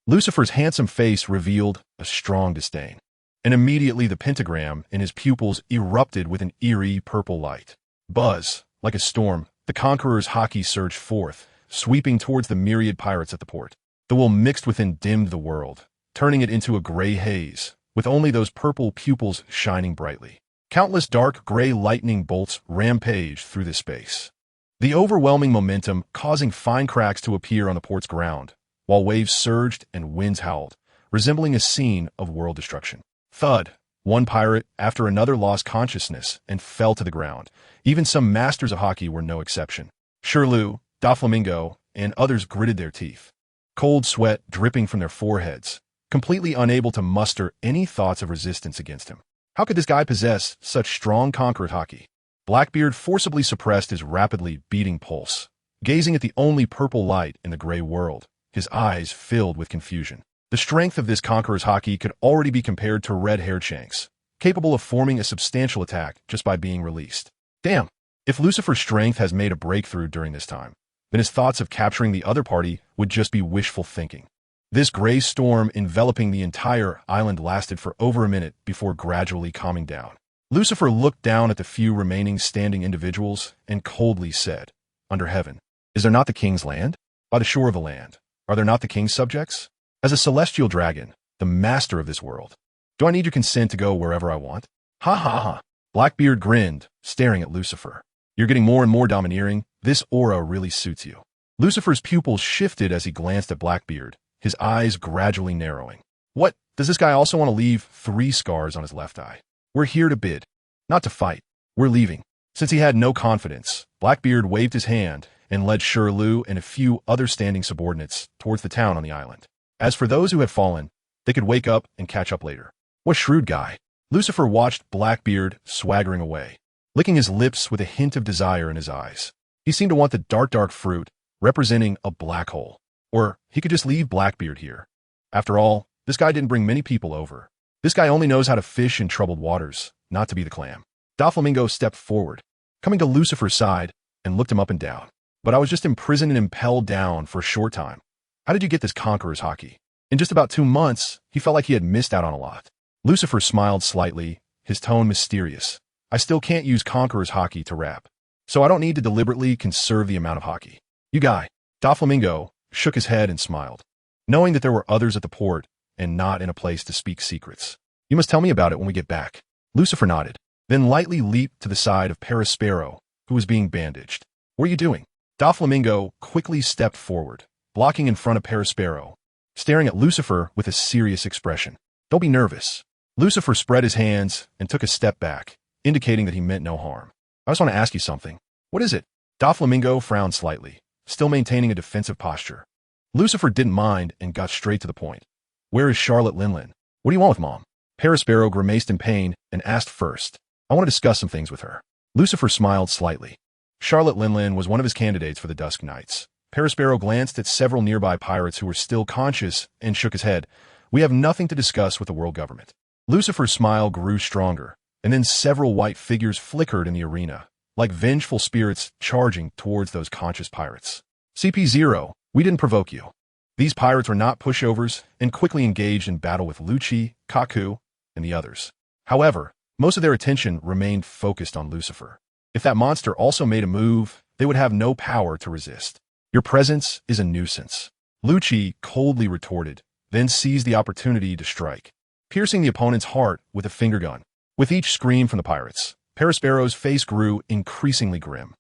Lucifer's handsome face revealed a strong disdain, and immediately the pentagram in his pupils erupted with an eerie purple light. Buzz, like a storm, the Conqueror's haki surged forth, sweeping towards the myriad pirates at the port. The will mixed within dimmed the world, turning it into a gray haze, with only those purple pupils shining brightly. Countless dark gray lightning bolts rampaged through this space, the overwhelming momentum causing fine cracks to appear on the port's ground, while waves surged and winds howled, resembling a scene of world destruction. Thud! One pirate after another lost consciousness and fell to the ground. Even some masters of hockey were no exception. Shirlu, Doflamingo, and others gritted their teeth, cold sweat dripping from their foreheads, completely unable to muster any thoughts of resistance against him. How could this guy possess such strong conqueror hockey? Blackbeard forcibly suppressed his rapidly beating pulse, gazing at the only purple light in the gray world, his eyes filled with confusion. The strength of this conqueror's hockey could already be compared to red-haired shanks, capable of forming a substantial attack just by being released. Damn, if Lucifer's strength has made a breakthrough during this time, then his thoughts of capturing the other party would just be wishful thinking. This gray storm enveloping the entire island lasted for over a minute before gradually calming down. Lucifer looked down at the few remaining standing individuals and coldly said, "Under heaven, is there not the king's land? By the shore of the land, are there not the king's subjects? As a celestial dragon, the master of this world, do I need your consent to go wherever I want?" Ha ha ha. Blackbeard grinned, staring at Lucifer. "You're getting more and more domineering. This aura really suits you." Lucifer's pupils shifted as he glanced at Blackbeard, his eyes gradually narrowing. "What, does this guy also want to leave 3 scars on his left eye? We're here to bid, not to fight. We're leaving." Since he had no confidence, Blackbeard waved his hand and led Shirley and a few other standing subordinates towards the town on the island. As for those who had fallen, they could wake up and catch up later. What shrewd guy. Lucifer watched Blackbeard swaggering away, licking his lips with a hint of desire in his eyes. He seemed to want the dark fruit, representing a black hole. Or he could just leave Blackbeard here. After all, this guy didn't bring many people over. This guy only knows how to fish in troubled waters, not to be the clam. Doflamingo stepped forward, coming to Lucifer's side, and looked him up and down. "But I was just imprisoned and impelled down for a short time. How did you get this conqueror's hockey?" In just about 2 months, he felt like he had missed out on a lot. Lucifer smiled slightly, his tone mysterious. "I still can't use conqueror's hockey to rap, so I don't need to deliberately conserve the amount of hockey." "You guy." Doflamingo shook his head and smiled, knowing that there were others at the port and not in a place to speak secrets. "You must tell me about it when we get back." Lucifer nodded, then lightly leaped to the side of Perispero, who was being bandaged. "What are you doing?" Doflamingo quickly stepped forward, blocking in front of Perispero, staring at Lucifer with a serious expression. "Don't be nervous." Lucifer spread his hands and took a step back, indicating that he meant no harm. "I just want to ask you something." "What is it?" Doflamingo frowned slightly, still maintaining a defensive posture. Lucifer didn't mind and got straight to the point. "Where is Charlotte Linlin? What do you want with Mom?" Perispero grimaced in pain and asked first. "I want to discuss some things with her." Lucifer smiled slightly. Charlotte Linlin was one of his candidates for the Dusk Knights. Perispero glanced at several nearby pirates who were still conscious and shook his head. "We have nothing to discuss with the world government." Lucifer's smile grew stronger, and then several white figures flickered in the arena, like vengeful spirits charging towards those conscious pirates. "CP0, we didn't provoke you." These pirates were not pushovers and quickly engaged in battle with Lucci, Kaku, and the others. However, most of their attention remained focused on Lucifer. If that monster also made a move, they would have no power to resist. "Your presence is a nuisance," Lucci coldly retorted, then seized the opportunity to strike, piercing the opponent's heart with a finger gun. With each scream from the pirates, Perispero's face grew increasingly grim.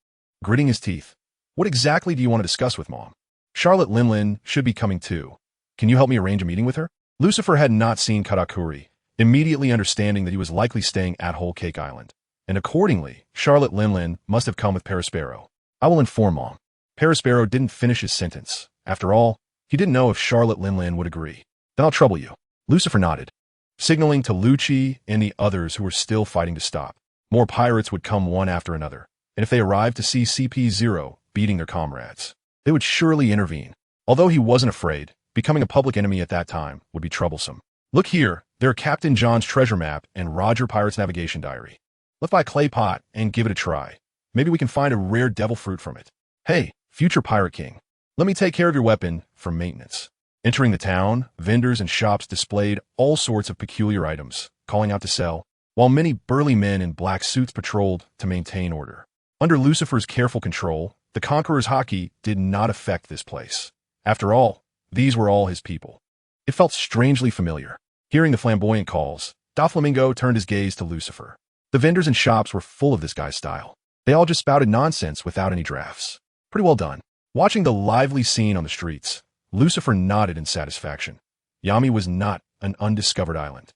Gritting his teeth, "What exactly do you want to discuss with Mom?" "Charlotte Linlin should be coming too. Can you help me arrange a meeting with her?" Lucifer had not seen Karakuri, immediately understanding that he was likely staying at Whole Cake Island, and accordingly, Charlotte Linlin must have come with Perispero. "I will inform Mom." Perispero didn't finish his sentence. After all, he didn't know if Charlotte Linlin would agree. "Then I'll trouble you." Lucifer nodded, signaling to Lucci and the others who were still fighting to stop. More pirates would come one after another, and if they arrived to see CP0 beating their comrades, they would surely intervene. Although he wasn't afraid, becoming a public enemy at that time would be troublesome. "Look here, there are Captain John's treasure map and Roger Pirate's navigation diary. Let's buy a clay pot and give it a try. Maybe we can find a rare devil fruit from it. Hey, future Pirate King, let me take care of your weapon for maintenance." Entering the town, vendors and shops displayed all sorts of peculiar items, calling out to sell, while many burly men in black suits patrolled to maintain order. Under Lucifer's careful control, the Conqueror's hockey did not affect this place. After all, these were all his people. It felt strangely familiar. Hearing the flamboyant calls, Doflamingo turned his gaze to Lucifer. The vendors and shops were full of this guy's style. They all just spouted nonsense without any drafts. Pretty well done. Watching the lively scene on the streets, Lucifer nodded in satisfaction. Yami was not an undiscovered island.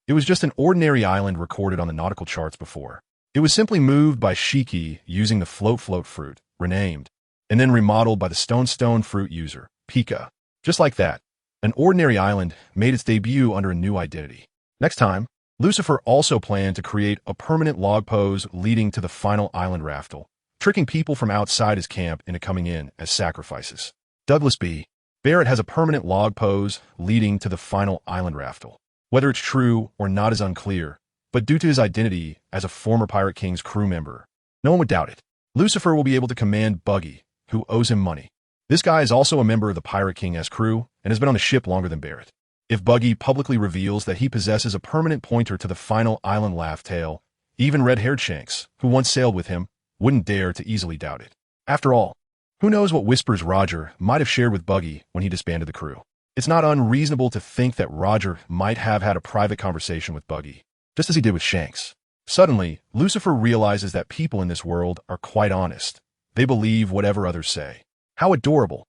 It was just an ordinary island recorded on the nautical charts before. It was simply moved by Shiki using the float fruit, renamed, and then remodeled by the stone fruit user, Pika. Just like that, an ordinary island made its debut under a new identity. Next time, Lucifer also planned to create a permanent log pose leading to the final island raftle, tricking people from outside his camp into coming in as sacrifices. Douglas B. Barrett has a permanent log pose leading to the final island raftle. Whether it's true or not is unclear, but due to his identity as a former Pirate King's crew member, no one would doubt it. Lucifer will be able to command Buggy, who owes him money. This guy is also a member of the Pirate King's crew and has been on the ship longer than Barrett. If Buggy publicly reveals that he possesses a permanent pointer to the final island laugh tale, Even red-haired Shanks, who once sailed with him, wouldn't dare to easily doubt it. After all, who knows what whispers Roger might have shared with Buggy when he disbanded the crew. It's not unreasonable to think that Roger might have had a private conversation with Buggy, just as he did with Shanks. Suddenly, Lucifer realizes that people in this world are quite honest. They believe whatever others say. How adorable.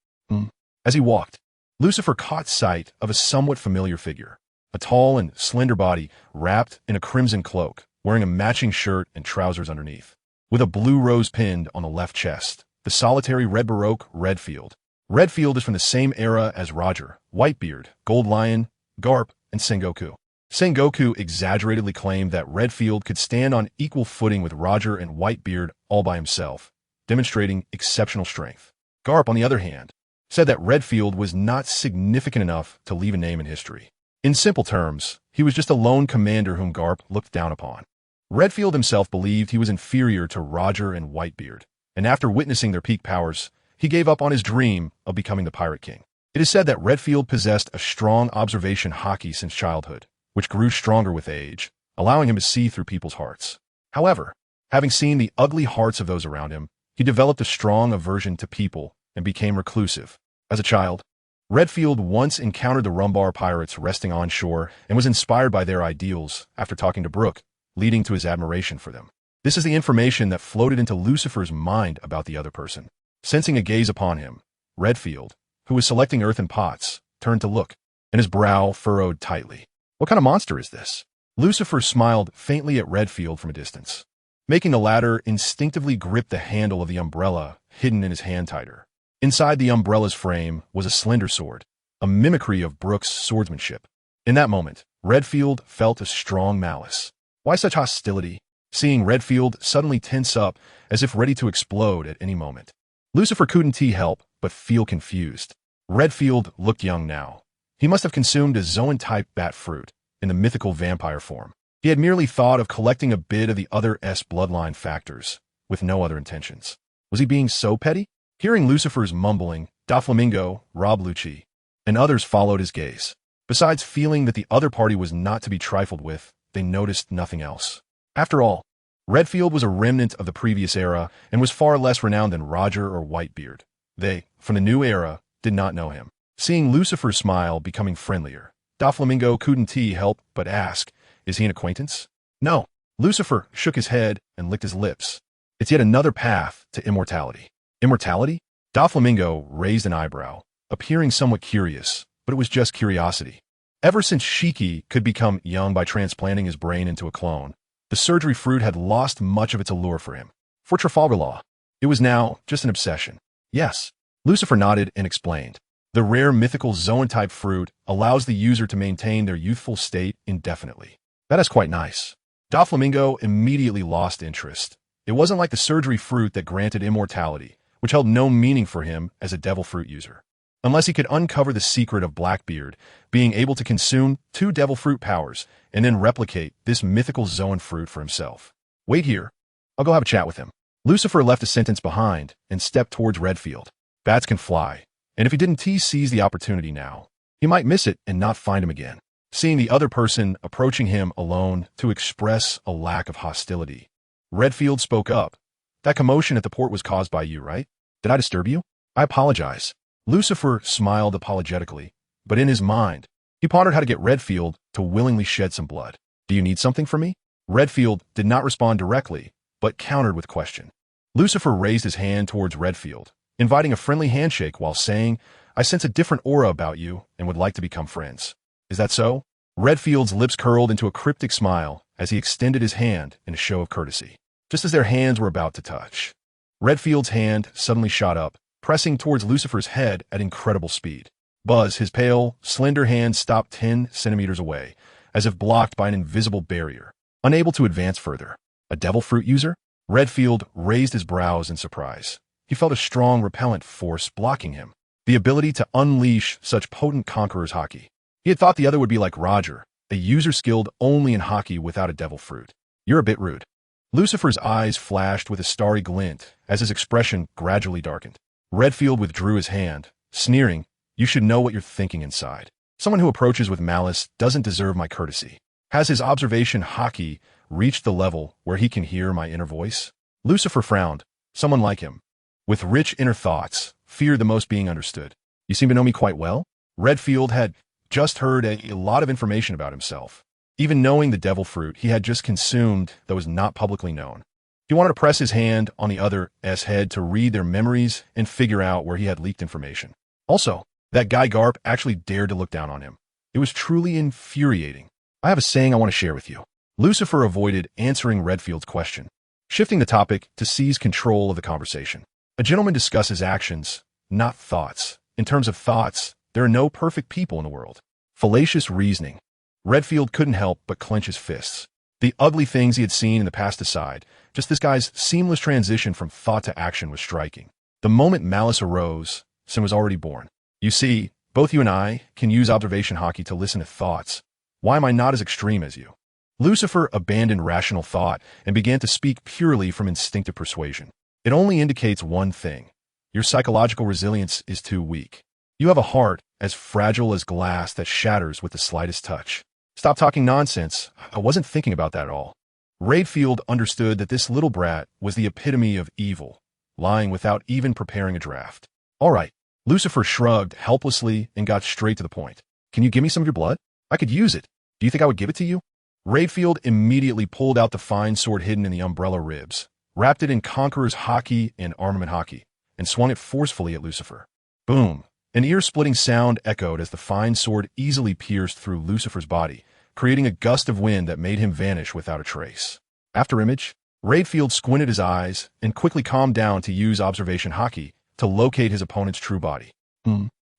As he walked, Lucifer caught sight of a somewhat familiar figure. A tall and slender body wrapped in a crimson cloak, wearing a matching shirt and trousers underneath. With a blue rose pinned on the left chest, the solitary red Baroque Redfield. Redfield is from the same era as Roger, Whitebeard, Gold Lion, Garp, and Sengoku. Sengoku exaggeratedly claimed that Redfield could stand on equal footing with Roger and Whitebeard all by himself, demonstrating exceptional strength. Garp, on the other hand, said that Redfield was not significant enough to leave a name in history. In simple terms, he was just a lone commander whom Garp looked down upon. Redfield himself believed he was inferior to Roger and Whitebeard, and after witnessing their peak powers, he gave up on his dream of becoming the Pirate King. It is said that Redfield possessed a strong observation haki since childhood, which grew stronger with age, allowing him to see through people's hearts. However, having seen the ugly hearts of those around him, he developed a strong aversion to people and became reclusive. As a child, Redfield once encountered the Rumbar pirates resting on shore and was inspired by their ideals after talking to Brooke, leading to his admiration for them. This is the information that floated into Lucifer's mind about the other person. Sensing a gaze upon him, Redfield, who was selecting earthen pots, turned to look, and his brow furrowed tightly. What kind of monster is this? Lucifer smiled faintly at Redfield from a distance, making the latter instinctively grip the handle of the umbrella hidden in his hand tighter. Inside the umbrella's frame was a slender sword, a mimicry of Brooke's swordsmanship. In that moment, Redfield felt a strong malice. Why such hostility? Seeing Redfield suddenly tense up as if ready to explode at any moment. Lucifer couldn't help but feel confused. Redfield looked young now. He must have consumed a Zoan-type bat fruit in the mythical vampire form. He had merely thought of collecting a bit of the other S bloodline factors, with no other intentions. Was he being so petty? Hearing Lucifer's mumbling, Doflamingo, Rob Lucci, and others followed his gaze. Besides feeling that the other party was not to be trifled with, they noticed nothing else. After all, Redfield was a remnant of the previous era and was far less renowned than Roger or Whitebeard. They, from the new era, did not know him. Seeing Lucifer's smile becoming friendlier, Doflamingo couldn't help but ask, is he an acquaintance? No. Lucifer shook his head and licked his lips. It's yet another path to immortality. Immortality? Doflamingo raised an eyebrow, appearing somewhat curious, but it was just curiosity. Ever since Shiki could become young by transplanting his brain into a clone, the surgery fruit had lost much of its allure for him. For Trafalgar Law, it was now just an obsession. Yes. Lucifer nodded and explained. The rare mythical Zoan-type fruit allows the user to maintain their youthful state indefinitely. That is quite nice. Doflamingo immediately lost interest. It wasn't like the surgery fruit that granted immortality, which held no meaning for him as a devil fruit user. Unless he could uncover the secret of Blackbeard, being able to consume 2 devil fruit powers and then replicate this mythical Zoan fruit for himself. Wait here. I'll go have a chat with him. Lucifer left a sentence behind and stepped towards Redfield. Bats can fly, and if he didn't seize the opportunity now, he might miss it and not find him again. Seeing the other person approaching him alone to express a lack of hostility, Redfield spoke up. That commotion at the port was caused by you, right? Did I disturb you? I apologize. Lucifer smiled apologetically, but in his mind, he pondered how to get Redfield to willingly shed some blood. Do you need something from me? Redfield did not respond directly, but countered with question. Lucifer raised his hand towards Redfield, inviting a friendly handshake while saying, I sense a different aura about you and would like to become friends. Is that so? Redfield's lips curled into a cryptic smile as he extended his hand in a show of courtesy. Just as their hands were about to touch, Redfield's hand suddenly shot up, pressing towards Lucifer's head at incredible speed. Buzz, his pale, slender hand stopped 10 centimeters away, as if blocked by an invisible barrier, unable to advance further. A devil fruit user? Redfield raised his brows in surprise. He felt a strong repellent force blocking him, the ability to unleash such potent conqueror's haki. He had thought the other would be like Roger, a user skilled only in haki without a devil fruit. You're a bit rude. Lucifer's eyes flashed with a starry glint as his expression gradually darkened. Redfield withdrew his hand, sneering, you should know what you're thinking inside. Someone who approaches with malice doesn't deserve my courtesy. Has his observation hockey reached the level where he can hear my inner voice? Lucifer frowned. Someone like him, with rich inner thoughts, feared the most being understood. You seem to know me quite well? Redfield had just heard a lot of information about himself. Even knowing the devil fruit he had just consumed that was not publicly known. He wanted to press his hand on the other's head to read their memories and figure out where he had leaked information. Also, that guy Garp actually dared to look down on him. It was truly infuriating. I have a saying I want to share with you. Lucifer avoided answering Redfield's question, shifting the topic to seize control of the conversation. A gentleman discusses actions, not thoughts. In terms of thoughts, there are no perfect people in the world. Fallacious reasoning. Redfield couldn't help but clench his fists. The ugly things he had seen in the past aside, just this guy's seamless transition from thought to action was striking. The moment malice arose, sin was already born. You see, both you and I can use observation hockey to listen to thoughts. Why am I not as extreme as you? Lucifer abandoned rational thought and began to speak purely from instinctive persuasion. It only indicates one thing. Your psychological resilience is too weak. You have a heart as fragile as glass that shatters with the slightest touch. Stop talking nonsense. I wasn't thinking about that at all. Redfield understood that this little brat was the epitome of evil, lying without even preparing a draft. All right. Lucifer shrugged helplessly and got straight to the point. Can you give me some of your blood? I could use it. Do you think I would give it to you? Redfield immediately pulled out the fine sword hidden in the umbrella ribs, wrapped it in Conqueror's hockey and armament hockey, and swung it forcefully at Lucifer. Boom! An ear-splitting sound echoed as the fine sword easily pierced through Lucifer's body, creating a gust of wind that made him vanish without a trace. After image, Redfield squinted his eyes and quickly calmed down to use observation hockey to locate his opponent's true body.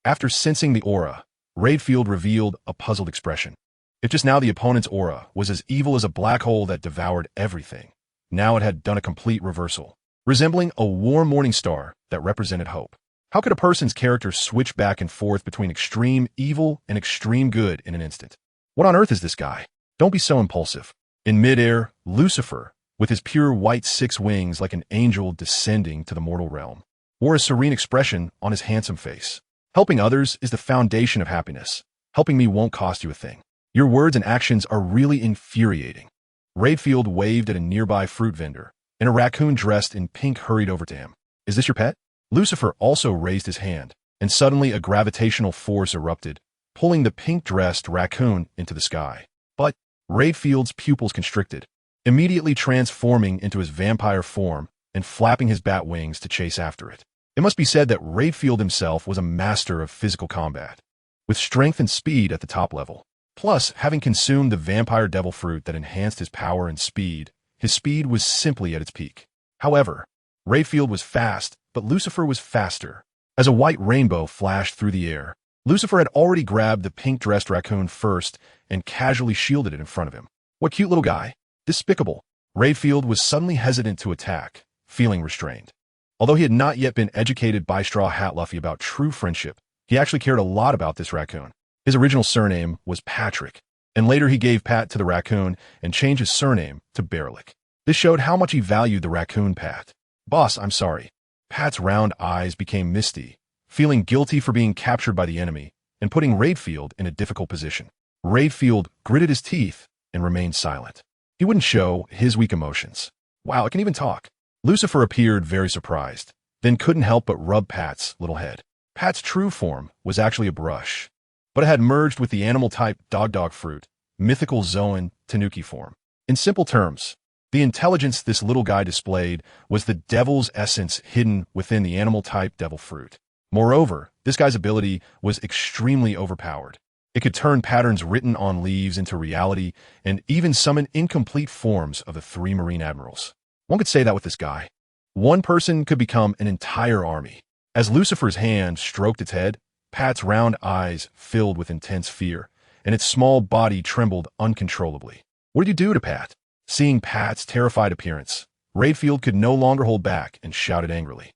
After sensing the aura, Redfield revealed a puzzled expression. If just now the opponent's aura was as evil as a black hole that devoured everything, now it had done a complete reversal, resembling a warm morning star that represented hope. How could a person's character switch back and forth between extreme evil and extreme good in an instant? What on earth is this guy? Don't be so impulsive. In midair, Lucifer, with his pure white six wings like an angel descending to the mortal realm, wore a serene expression on his handsome face. Helping others is the foundation of happiness. Helping me won't cost you a thing. Your words and actions are really infuriating. Redfield waved at a nearby fruit vendor, and a raccoon dressed in pink hurried over to him. Is this your pet? Lucifer also raised his hand, and suddenly a gravitational force erupted, pulling the pink-dressed raccoon into the sky. But Redfield's pupils constricted, immediately transforming into his vampire form and flapping his bat wings to chase after it. It must be said that Redfield himself was a master of physical combat, with strength and speed at the top level. Plus, having consumed the vampire devil fruit that enhanced his power and speed, his speed was simply at its peak. However, Redfield was fast, but Lucifer was faster. As a white rainbow flashed through the air, Lucifer had already grabbed the pink-dressed raccoon first and casually shielded it in front of him. What cute little guy. Despicable. Redfield was suddenly hesitant to attack, feeling restrained. Although he had not yet been educated by Straw Hat Luffy about true friendship, he actually cared a lot about this raccoon. His original surname was Patrick, and later he gave Pat to the raccoon and changed his surname to Berlick. This showed how much he valued the raccoon Pat. Boss, I'm sorry. Pat's round eyes became misty, feeling guilty for being captured by the enemy and putting Redfield in a difficult position. Redfield gritted his teeth and remained silent. He wouldn't show his weak emotions. Wow, it can even talk. Lucifer appeared very surprised, then couldn't help but rub Pat's little head. Pat's true form was actually a brush, but it had merged with the animal-type dog fruit, mythical Zoan tanuki form. In simple terms, the intelligence this little guy displayed was the devil's essence hidden within the animal-type devil fruit. Moreover, this guy's ability was extremely overpowered. It could turn patterns written on leaves into reality and even summon incomplete forms of the three Marine Admirals. One could say that with this guy. One person could become an entire army. As Lucifer's hand stroked its head, Pat's round eyes filled with intense fear, and its small body trembled uncontrollably. What did you do to Pat? Seeing Pat's terrified appearance, Redfield could no longer hold back and shouted angrily.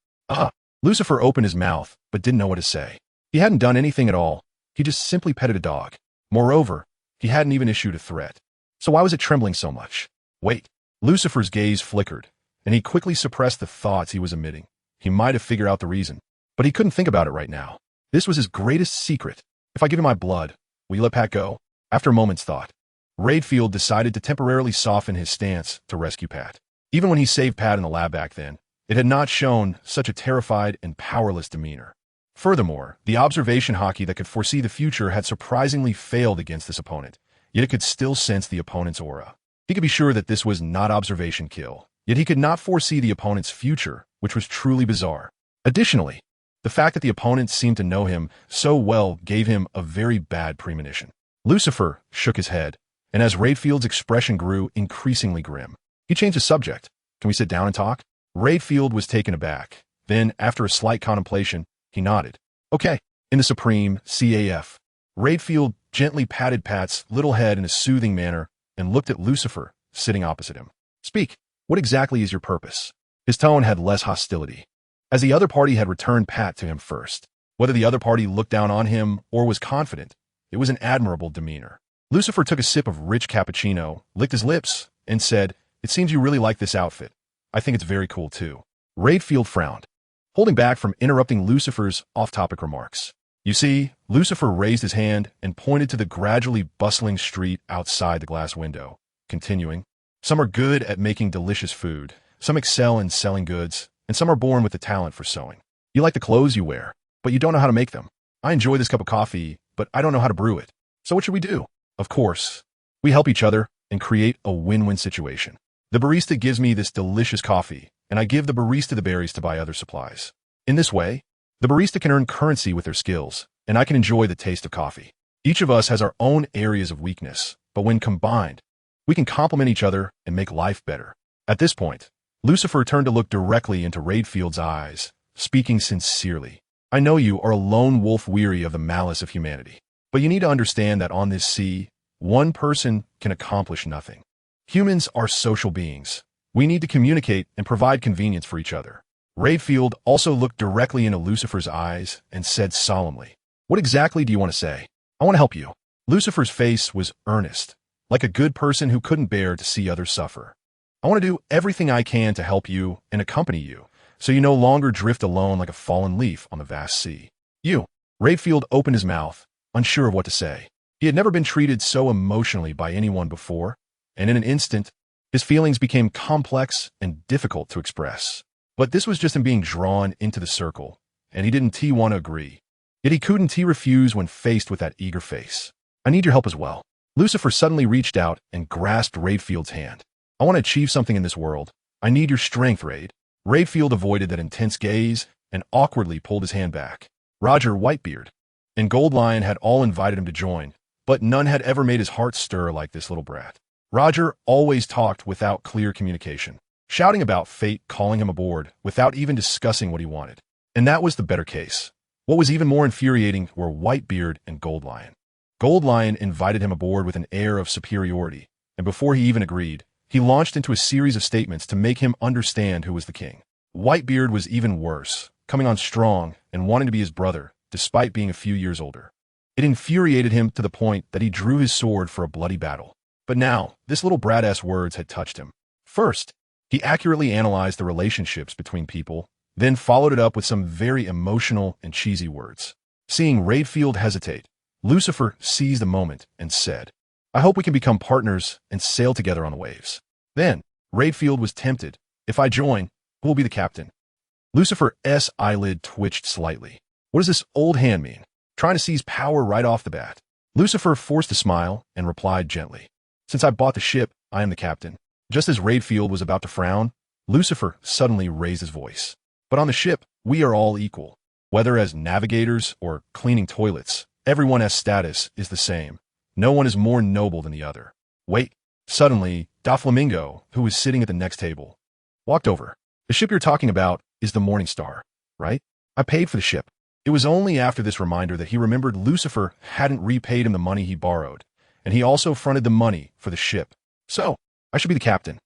Lucifer opened his mouth, but didn't know what to say. He hadn't done anything at all. He just simply petted a dog. Moreover, he hadn't even issued a threat. So why was it trembling so much? Wait. Lucifer's gaze flickered, and he quickly suppressed the thoughts he was emitting. He might have figured out the reason, but he couldn't think about it right now. This was his greatest secret. If I give you my blood, will you let Pat go? After a moment's thought, Raidfield decided to temporarily soften his stance to rescue Pat. Even when he saved Pat in the lab back then, it had not shown such a terrified and powerless demeanor. Furthermore, the observation hockey that could foresee the future had surprisingly failed against this opponent, yet it could still sense the opponent's aura. He could be sure that this was not observation kill, yet he could not foresee the opponent's future, which was truly bizarre. Additionally, the fact that the opponent seemed to know him so well gave him a very bad premonition. Lucifer shook his head, and as Raidfield's expression grew increasingly grim, he changed the subject. Can we sit down and talk? Raidfield was taken aback. Then, after a slight contemplation, he nodded. Okay. In the supreme CAF, Raidfield gently patted Pat's little head in a soothing manner and looked at Lucifer, sitting opposite him. Speak. What exactly is your purpose? His tone had less hostility, as the other party had returned Pat to him first. Whether the other party looked down on him or was confident, it was an admirable demeanor. Lucifer took a sip of rich cappuccino, licked his lips, and said, "It seems you really like this outfit. I think it's very cool too." Raidfield frowned, holding back from interrupting Lucifer's off-topic remarks. You see, Lucifer raised his hand and pointed to the gradually bustling street outside the glass window, continuing, "Some are good at making delicious food, some excel in selling goods, and some are born with the talent for sewing. You like the clothes you wear, but you don't know how to make them. I enjoy this cup of coffee, but I don't know how to brew it. So what should we do? Of course, we help each other and create a win-win situation. The barista gives me this delicious coffee, and I give the barista the berries to buy other supplies. In this way, the barista can earn currency with their skills, and I can enjoy the taste of coffee. Each of us has our own areas of weakness, but when combined, we can complement each other and make life better." At this point, Lucifer turned to look directly into Raidfield's eyes, speaking sincerely. "I know you are a lone wolf weary of the malice of humanity, but you need to understand that on this sea, one person can accomplish nothing. Humans are social beings. We need to communicate and provide convenience for each other." Raidfield also looked directly into Lucifer's eyes and said solemnly, "What exactly do you want to say?" "I want to help you." Lucifer's face was earnest, like a good person who couldn't bear to see others suffer. "I want to do everything I can to help you and accompany you, so you no longer drift alone like a fallen leaf on the vast sea." "You." Raidfield opened his mouth, unsure of what to say. He had never been treated so emotionally by anyone before, and in an instant, his feelings became complex and difficult to express. But this was just him being drawn into the circle, and he didn't want to agree. Yet he couldn't refuse when faced with that eager face. "I need your help as well." Lucifer suddenly reached out and grasped Raidfield's hand. "I want to achieve something in this world. I need your strength, Raid." Raidfield avoided that intense gaze and awkwardly pulled his hand back. Roger, Whitebeard, and Goldlion had all invited him to join, but none had ever made his heart stir like this little brat. Roger always talked without clear communication, shouting about fate calling him aboard without even discussing what he wanted. And that was the better case. What was even more infuriating were Whitebeard and Goldlion. Goldlion invited him aboard with an air of superiority, and before he even agreed, he launched into a series of statements to make him understand who was the king. Whitebeard was even worse, coming on strong and wanting to be his brother, despite being a few years older. It infuriated him to the point that he drew his sword for a bloody battle. But now, this little brat-ass words had touched him. First, he accurately analyzed the relationships between people, then followed it up with some very emotional and cheesy words. Seeing Raidfield hesitate, Lucifer seized the moment and said, "I hope we can become partners and sail together on the waves." Then, Raidfield was tempted. "If I join, who will be the captain?" Lucifer's eyelid twitched slightly. What does this old hand mean? Trying to seize power right off the bat. Lucifer forced a smile and replied gently, "Since I bought the ship, I am the captain." Just as Raidfield was about to frown, Lucifer suddenly raised his voice. "But on the ship, we are all equal. Whether as navigators or cleaning toilets, everyone's status is the same. No one is more noble than the other." Wait. Suddenly, Doflamingo, who was sitting at the next table, walked over. "The ship you're talking about is the Morning Star, right? I paid for the ship." It was only after this reminder that he remembered Lucifer hadn't repaid him the money he borrowed, and he also fronted the money for the ship. "So, I should be the captain."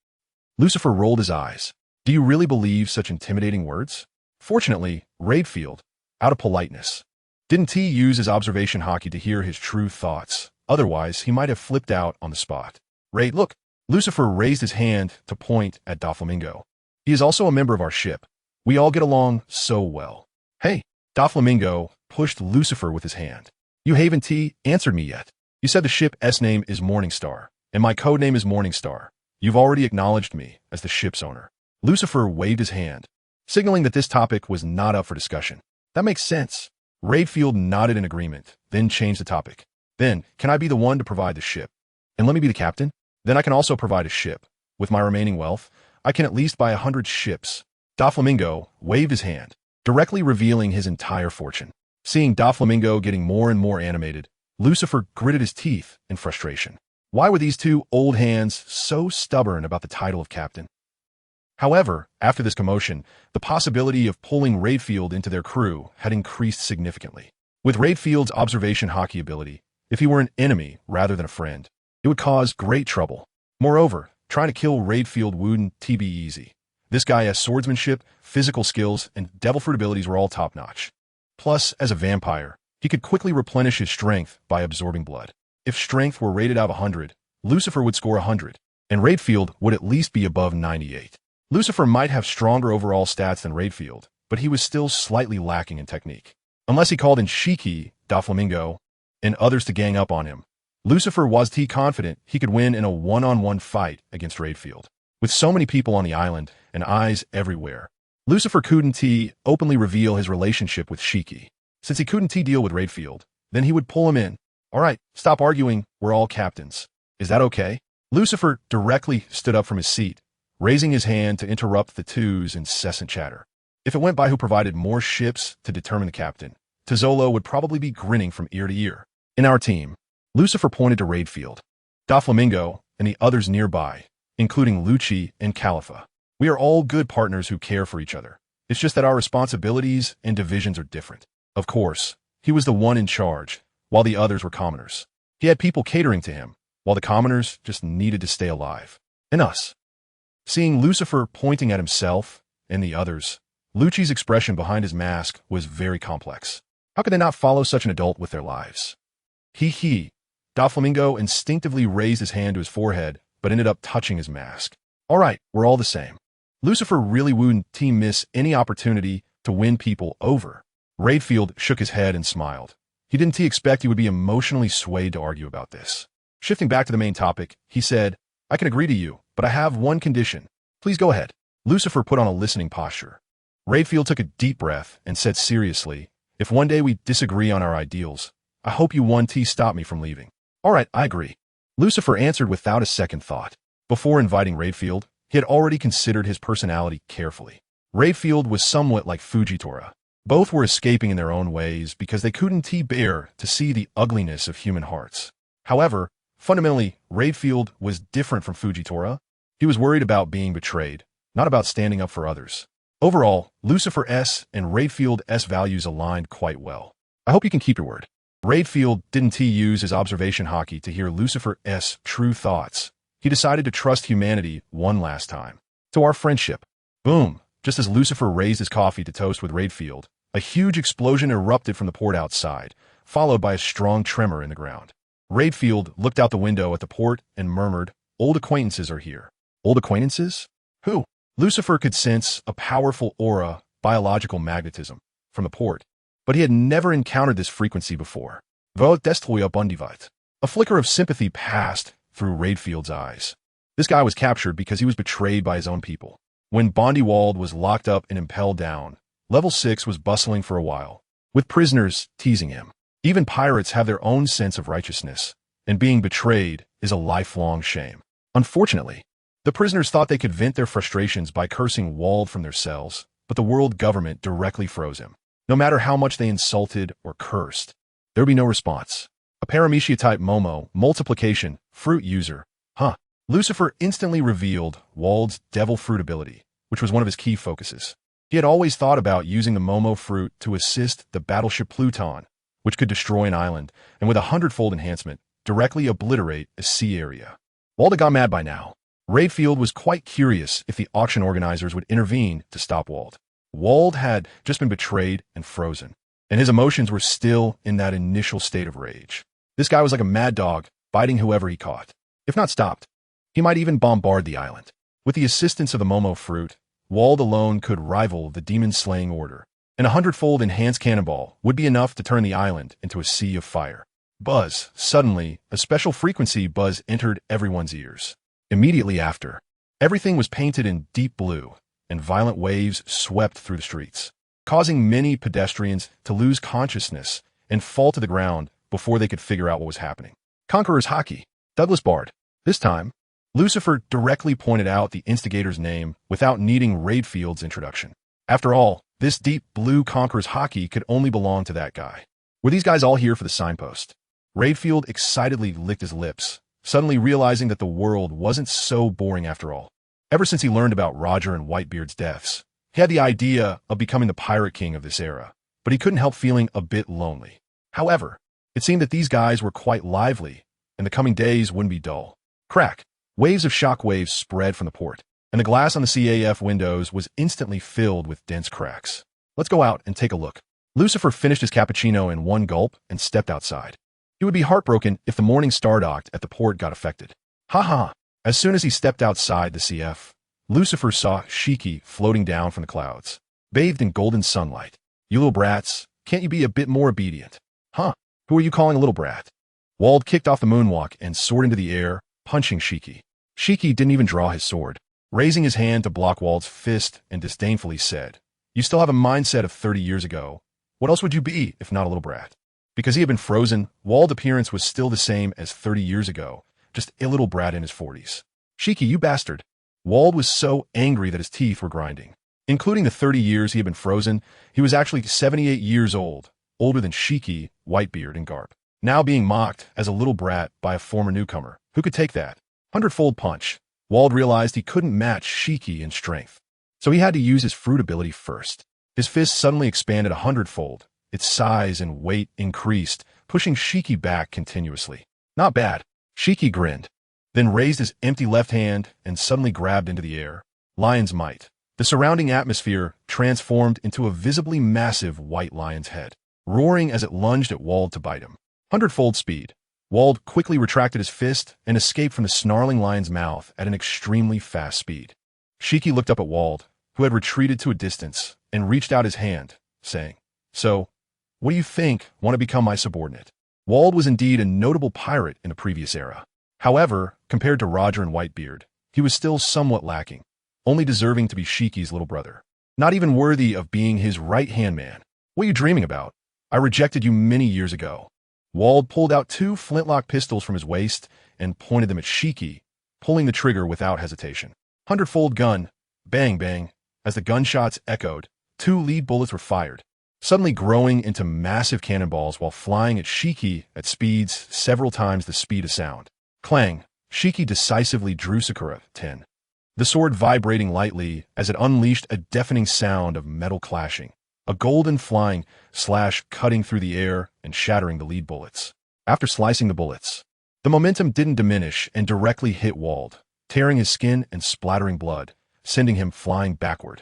Lucifer rolled his eyes. "Do you really believe such intimidating words?" Fortunately, Raidfield, out of politeness, didn't use his observation hockey to hear his true thoughts. Otherwise, he might have flipped out on the spot. "Raid, look." Lucifer raised his hand to point at Doflamingo. "He is also a member of our ship. We all get along so well." "Hey." Doflamingo pushed Lucifer with his hand. "You haven't answered me yet. You said the ship's name is Morning Star. and my codename is Morningstar. You've already acknowledged me as the ship's owner. Lucifer waved his hand, signaling that this topic was not up for discussion. That makes sense. Raidfield nodded in agreement, then changed the topic. Then, can I be the one to provide the ship? And let me be the captain? Then I can also provide a ship. With my remaining wealth, I can at least buy 100 ships. Doflamingo waved his hand, directly revealing his entire fortune. Seeing Doflamingo getting more and more animated, Lucifer gritted his teeth in frustration. Why were these two old hands so stubborn about the title of captain? However, after this commotion, the possibility of pulling Raidfield into their crew had increased significantly. With Raidfield's observation hockey ability, if he were an enemy rather than a friend, it would cause great trouble. Moreover, trying to kill Raidfield wouldn't be easy. This guy has swordsmanship, physical skills, and devil fruit abilities were all top-notch. Plus, as a vampire, he could quickly replenish his strength by absorbing blood. If strength were rated out of 100, Lucifer would score 100, and Raidfield would at least be above 98. Lucifer might have stronger overall stats than Raidfield, but he was still slightly lacking in technique. Unless he called in Shiki, Doflamingo, and others to gang up on him, Lucifer was confident he could win in a one-on-one fight against Raidfield. With so many people on the island and eyes everywhere, Lucifer couldn't openly reveal his relationship with Shiki. Since he couldn't deal with Raidfield, then he would pull him in. All right, stop arguing, we're all captains. Is that okay? Lucifer directly stood up from his seat, raising his hand to interrupt the two's incessant chatter. If it went by who provided more ships to determine the captain, Tizolo would probably be grinning from ear to ear. In our team, Lucifer pointed to Raidfield, Doflamingo, and the others nearby, including Lucci and Califa. We are all good partners who care for each other. It's just that our responsibilities and divisions are different. Of course, he was the one in charge, while the others were commoners. He had people catering to him, while the commoners just needed to stay alive. And us. Seeing Lucifer pointing at himself and the others, Lucci's expression behind his mask was very complex. How could they not follow such an adult with their lives? Doflamingo instinctively raised his hand to his forehead, but ended up touching his mask. All right, we're all the same. Lucifer really wouldn't miss any opportunity to win people over. Raidfield shook his head and smiled. He didn't expect he would be emotionally swayed to argue about this. Shifting back to the main topic, he said, I can agree to you, but I have one condition. Please go ahead. Lucifer put on a listening posture. Raidfield took a deep breath and said seriously, if one day we disagree on our ideals, I hope you stop me from leaving. All right, I agree. Lucifer answered without a second thought. Before inviting Raidfield, he had already considered his personality carefully. Raidfield was somewhat like Fujitora. Both were escaping in their own ways because they couldn't bear to see the ugliness of human hearts. However, fundamentally, Raidfield was different from Fujitora. He was worried about being betrayed, not about standing up for others. Overall, Lucifer S and Raidfield S values aligned quite well. I hope you can keep your word. Raidfield didn't use his observation hockey to hear Lucifer S' true thoughts. He decided to trust humanity one last time. To our friendship. Boom. Just as Lucifer raised his coffee to toast with Raidfield, a huge explosion erupted from the port outside, followed by a strong tremor in the ground. Raidfield looked out the window at the port and murmured, old acquaintances are here. Old acquaintances? Who? Lucifer could sense a powerful aura, biological magnetism, from the port, but he had never encountered this frequency before. A flicker of sympathy passed through Raidfield's eyes. This guy was captured because he was betrayed by his own people. When Bondiwald was locked up and impelled down, Level 6 was bustling for a while, with prisoners teasing him. Even pirates have their own sense of righteousness, and being betrayed is a lifelong shame. Unfortunately, the prisoners thought they could vent their frustrations by cursing Wald from their cells, but the world government directly froze him. No matter how much they insulted or cursed, there would be no response. A Paramecia type Momo, multiplication, fruit user. Lucifer instantly revealed Wald's devil fruit ability, which was one of his key focuses. He had always thought about using the Momo fruit to assist the battleship Pluton, which could destroy an island, and with a 100-fold enhancement, directly obliterate a sea area. Wald had gone mad by now. Raidfield was quite curious if the auction organizers would intervene to stop Wald. Wald had just been betrayed and frozen, and his emotions were still in that initial state of rage. This guy was like a mad dog, biting whoever he caught. If not stopped, he might even bombard the island. With the assistance of the Momo fruit, Wald alone could rival the demon-slaying order, and a 100-fold enhanced cannonball would be enough to turn the island into a sea of fire. Buzz. Suddenly, a special frequency buzz entered everyone's ears. Immediately after, everything was painted in deep blue, and violent waves swept through the streets, causing many pedestrians to lose consciousness and fall to the ground before they could figure out what was happening. Conqueror's Hockey. Douglas Bard. This time, Lucifer directly pointed out the instigator's name without needing Raidfield's introduction. After all, this deep blue Conqueror's Hockey could only belong to that guy. Were these guys all here for the signpost? Raidfield excitedly licked his lips, suddenly realizing that the world wasn't so boring after all. Ever since he learned about Roger and Whitebeard's deaths, he had the idea of becoming the pirate king of this era, but he couldn't help feeling a bit lonely. However, it seemed that these guys were quite lively, and the coming days wouldn't be dull. Crack! Waves of shockwaves spread from the port, and the glass on the CAF windows was instantly filled with dense cracks. Let's go out and take a look. Lucifer finished his cappuccino in one gulp and stepped outside. He would be heartbroken if the morning star dock at the port got affected. Ha ha! As soon as he stepped outside the CF, Lucifer saw Shiki floating down from the clouds, bathed in golden sunlight. You little brats, can't you be a bit more obedient? Huh? Who are you calling a little brat? Wald kicked off the moonwalk and soared into the air, punching Shiki. Shiki didn't even draw his sword, raising his hand to block Wald's fist and disdainfully said, "You still have a mindset of 30 years ago. What else would you be if not a little brat?" Because he had been frozen, Wald's appearance was still the same as 30 years ago, just a little brat in his 40s. Shiki, you bastard. Wald was so angry that his teeth were grinding. Including the 30 years he had been frozen, he was actually 78 years old, older than Shiki, Whitebeard, and Garp. Now being mocked as a little brat by a former newcomer. Who could take that? 100-fold punch. Wald realized he couldn't match Shiki in strength, so he had to use his fruit ability first. His fist suddenly expanded 100-fold. Its size and weight increased, pushing Shiki back continuously. Not bad. Shiki grinned, then raised his empty left hand and suddenly grabbed into the air. Lion's might. The surrounding atmosphere transformed into a visibly massive white lion's head, roaring as it lunged at Wald to bite him. 100-fold speed. Wald quickly retracted his fist and escaped from the snarling lion's mouth at an extremely fast speed. Shiki looked up at Wald, who had retreated to a distance, and reached out his hand, saying, "So, what do you think? Want to become my subordinate?" Wald was indeed a notable pirate in the previous era. However, compared to Roger and Whitebeard, he was still somewhat lacking, only deserving to be Shiki's little brother. Not even worthy of being his right-hand man. What are you dreaming about? I rejected you many years ago. Wald pulled out 2 flintlock pistols from his waist and pointed them at Shiki, pulling the trigger without hesitation. 100-fold gun. Bang, bang. As the gunshots echoed, 2 lead bullets were fired, suddenly growing into massive cannonballs while flying at Shiki at speeds several times the speed of sound. Clang! Shiki decisively drew Sakura 10. The sword vibrating lightly as it unleashed a deafening sound of metal clashing, a golden flying slash cutting through the air and shattering the lead bullets. After slicing the bullets, the momentum didn't diminish and directly hit Wald, tearing his skin and splattering blood, sending him flying backward.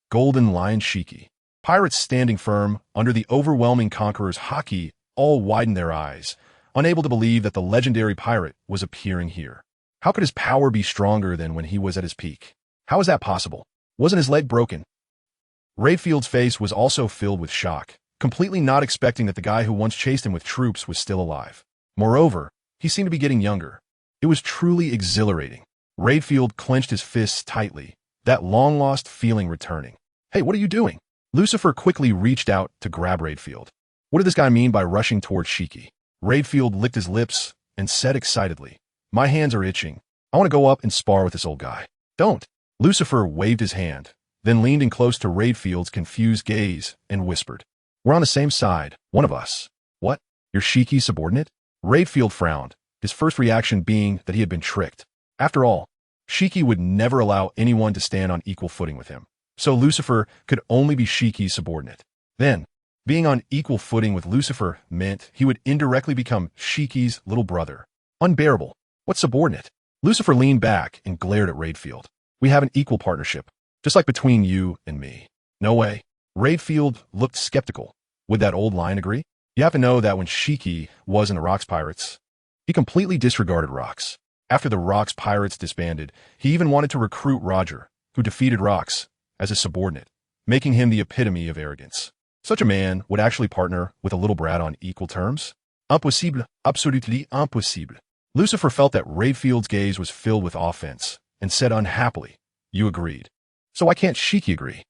Golden Lion Shiki. Pirates standing firm under the overwhelming Conqueror's Hockey all widened their eyes, unable to believe that the legendary pirate was appearing here. How could his power be stronger than when he was at his peak? How is that possible? Wasn't his leg broken? Raidfield's face was also filled with shock, completely not expecting that the guy who once chased him with troops was still alive. Moreover, he seemed to be getting younger. It was truly exhilarating. Raidfield clenched his fists tightly, that long-lost feeling returning. Hey, what are you doing? Lucifer quickly reached out to grab Raidfield. What did this guy mean by rushing towards Shiki? Raidfield licked his lips and said excitedly, "My hands are itching. I want to go up and spar with this old guy." "Don't." Lucifer waved his hand, then leaned in close to Raidfield's confused gaze and whispered, "We're on the same side, one of us." "What? You're Shiki's subordinate?" Raidfield frowned, his first reaction being that he had been tricked. After all, Shiki would never allow anyone to stand on equal footing with him, so Lucifer could only be Shiki's subordinate. Then, being on equal footing with Lucifer meant he would indirectly become Shiki's little brother. Unbearable. What subordinate? Lucifer leaned back and glared at Raidfield. "We have an equal partnership, just like between you and me." "No way." Raidfield looked skeptical. Would that old lion agree? You have to know that when Shiki was in the Rocks Pirates, he completely disregarded Rocks. After the Rocks Pirates disbanded, he even wanted to recruit Roger, who defeated Rocks, as his subordinate, making him the epitome of arrogance. Such a man would actually partner with a little brat on equal terms? Impossible, absolutely impossible. Lucifer felt that Radefield's gaze was filled with offense, and said unhappily, "You agreed. So why can't Shiki agree?"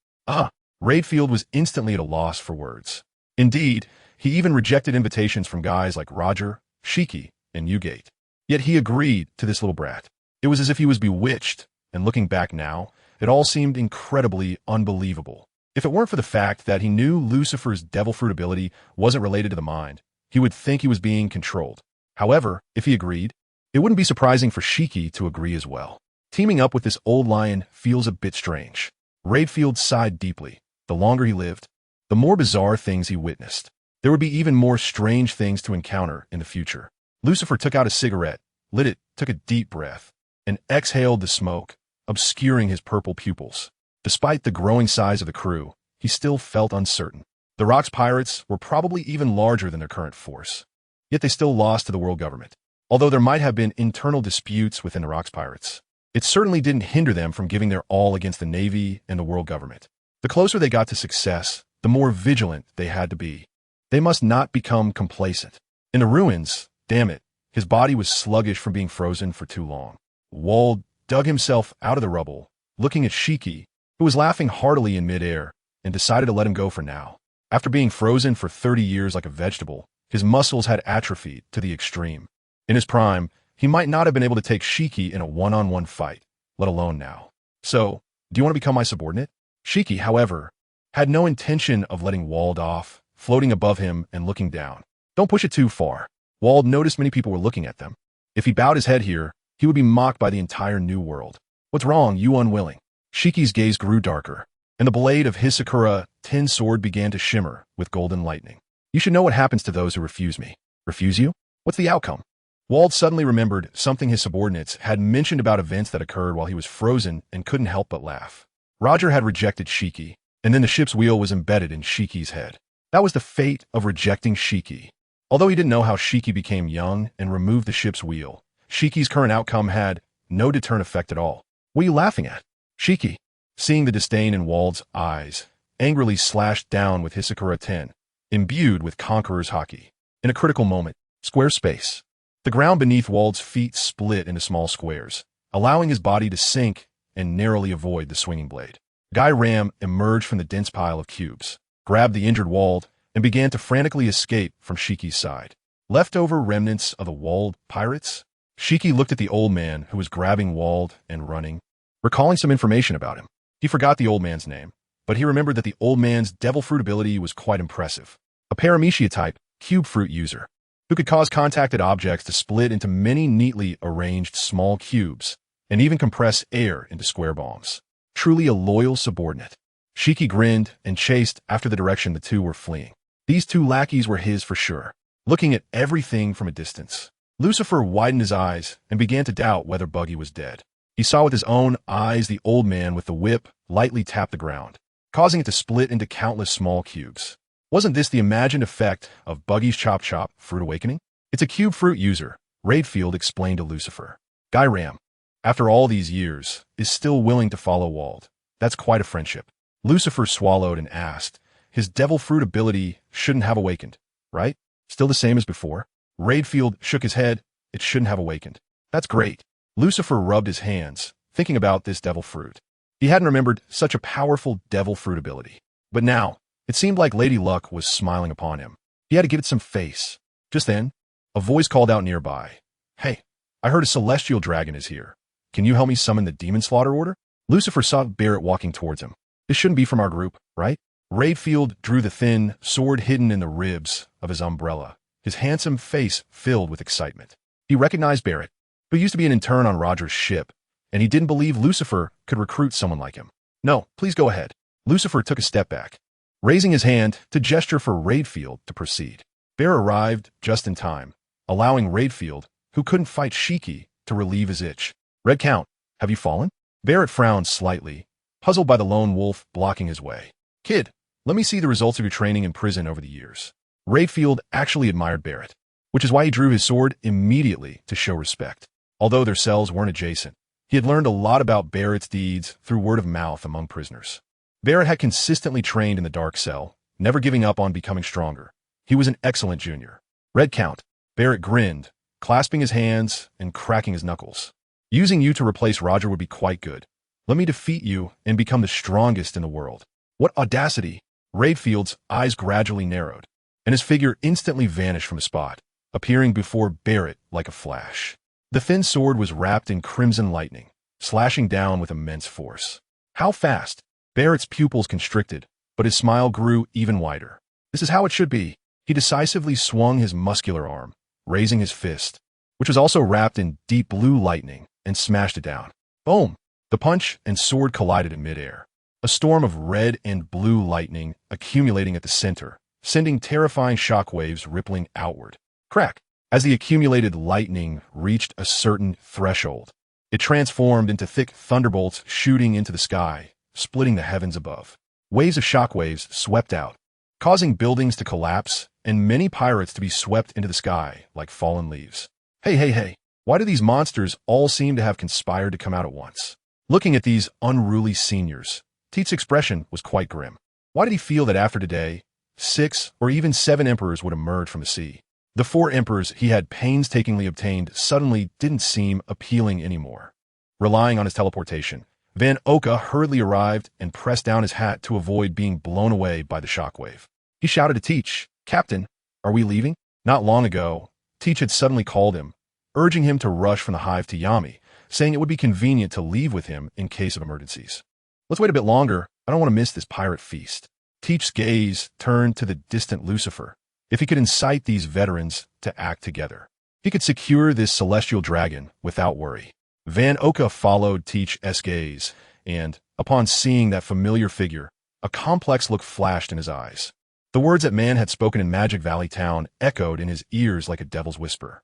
Radefield was instantly at a loss for words. Indeed, he even rejected invitations from guys like Roger, Shiki, and Ugate. Yet he agreed to this little brat. It was as if he was bewitched, and looking back now, it all seemed incredibly unbelievable. If it weren't for the fact that he knew Lucifer's devil fruit ability wasn't related to the mind, he would think he was being controlled. However, if he agreed, it wouldn't be surprising for Shiki to agree as well. Teaming up with this old lion feels a bit strange. Radefield sighed deeply. The longer he lived, the more bizarre things he witnessed. There would be even more strange things to encounter in the future. Lucifer took out a cigarette, lit it, took a deep breath, and exhaled the smoke, obscuring his purple pupils. Despite the growing size of the crew, he still felt uncertain. The Rock's pirates were probably even larger than their current force. Yet they still lost to the world government. Although there might have been internal disputes within the Rock's pirates, it certainly didn't hinder them from giving their all against the Navy and the world government. The closer they got to success, the more vigilant they had to be. They must not become complacent. In the ruins, damn it, his body was sluggish from being frozen for too long. Wald dug himself out of the rubble, looking at Shiki, who was laughing heartily in midair, and decided to let him go for now. After being frozen for 30 years like a vegetable, his muscles had atrophied to the extreme. In his prime, he might not have been able to take Shiki in a one-on-one fight, let alone now. So, do you want to become my subordinate? Shiki, however, had no intention of letting Wald off, floating above him and looking down. Don't push it too far. Wald noticed many people were looking at them. If he bowed his head here, he would be mocked by the entire new world. What's wrong, you unwilling? Shiki's gaze grew darker, and the blade of his Sakura tin sword began to shimmer with golden lightning. You should know what happens to those who refuse me. Refuse you? What's the outcome? Wald suddenly remembered something his subordinates had mentioned about events that occurred while he was frozen and couldn't help but laugh. Roger had rejected Shiki, and then the ship's wheel was embedded in Shiki's head. That was the fate of rejecting Shiki. Although he didn't know how Shiki became young and removed the ship's wheel, Shiki's current outcome had no deterrent effect at all. What are you laughing at? Shiki, seeing the disdain in Wald's eyes, angrily slashed down with his Sakura 10, imbued with Conqueror's haki. In a critical moment, square space. The ground beneath Wald's feet split into small squares, allowing his body to sink and narrowly avoid the swinging blade. Guy Ram emerged from the dense pile of cubes, grabbed the injured Wald, and began to frantically escape from Shiki's side. Leftover remnants of the Wald pirates? Shiki looked at the old man who was grabbing Wald and running, recalling some information about him. He forgot the old man's name, but he remembered that the old man's devil fruit ability was quite impressive. A Paramecia type cube fruit user, who could cause contacted objects to split into many neatly arranged small cubes, and even compress air into square bombs. Truly a loyal subordinate. Shiki grinned and chased after the direction the two were fleeing. These two lackeys were his for sure, looking at everything from a distance. Lucifer widened his eyes and began to doubt whether Buggy was dead. He saw with his own eyes the old man with the whip lightly tap the ground, causing it to split into countless small cubes. Wasn't this the imagined effect of Buggy's Chop Chop Fruit Awakening? It's a cube fruit user, Radefield explained to Lucifer. Guy Ram, after all these years, is still willing to follow Wald. That's quite a friendship. Lucifer swallowed and asked, his devil fruit ability shouldn't have awakened, right? Still the same as before? Radefield shook his head. It shouldn't have awakened. That's great. Lucifer rubbed his hands, thinking about this devil fruit. He hadn't remembered such a powerful devil fruit ability. But now, it seemed like Lady Luck was smiling upon him. He had to give it some face. Just then, a voice called out nearby. Hey, I heard a celestial dragon is here. Can you help me summon the demon slaughter order? Lucifer saw Barrett walking towards him. This shouldn't be from our group, right? Radefield drew the thin sword hidden in the ribs of his umbrella, his handsome face filled with excitement. He recognized Barrett, who used to be an intern on Roger's ship, and he didn't believe Lucifer could recruit someone like him. No, please go ahead. Lucifer took a step back, raising his hand to gesture for Radefield to proceed. Barrett arrived just in time, allowing Radefield, who couldn't fight Shiki, to relieve his itch. Red Count, have you fallen? Barrett frowned slightly, puzzled by the lone wolf blocking his way. Kid, let me see the results of your training in prison over the years. Radefield actually admired Barrett, which is why he drew his sword immediately to show respect. Although their cells weren't adjacent, he had learned a lot about Barrett's deeds through word of mouth among prisoners. Barrett had consistently trained in the dark cell, never giving up on becoming stronger. He was an excellent junior. Red count. Barrett grinned, clasping his hands and cracking his knuckles. Using you to replace Roger would be quite good. Let me defeat you and become the strongest in the world. What audacity! Rayfield's eyes gradually narrowed, and his figure instantly vanished from the spot, appearing before Barrett like a flash. The thin sword was wrapped in crimson lightning, slashing down with immense force. How fast? Barrett's pupils constricted, but his smile grew even wider. This is how it should be. He decisively swung his muscular arm, raising his fist, which was also wrapped in deep blue lightning, and smashed it down. Boom! The punch and sword collided in midair, a storm of red and blue lightning accumulating at the center, sending terrifying shockwaves rippling outward. Crack! As the accumulated lightning reached a certain threshold, it transformed into thick thunderbolts shooting into the sky, splitting the heavens above. Waves of shockwaves swept out, causing buildings to collapse and many pirates to be swept into the sky like fallen leaves. Hey, why do these monsters all seem to have conspired to come out at once? Looking at these unruly seniors, Teet's expression was quite grim. Why did he feel that after today, 6 or even 7 emperors would emerge from the sea? The 4 emperors he had painstakingly obtained suddenly didn't seem appealing anymore. Relying on his teleportation, Van Oka hurriedly arrived and pressed down his hat to avoid being blown away by the shockwave. He shouted to Teach, "Captain, are we leaving?" Not long ago, Teach had suddenly called him, urging him to rush from the hive to Yami, saying it would be convenient to leave with him in case of emergencies. Let's wait a bit longer. I don't want to miss this pirate feast. Teach's gaze turned to the distant Lucifer. If he could incite these veterans to act together, he could secure this celestial dragon without worry. Van Oka followed Teach's gaze, and, upon seeing that familiar figure, a complex look flashed in his eyes. The words that man had spoken in Magic Valley Town echoed in his ears like a devil's whisper.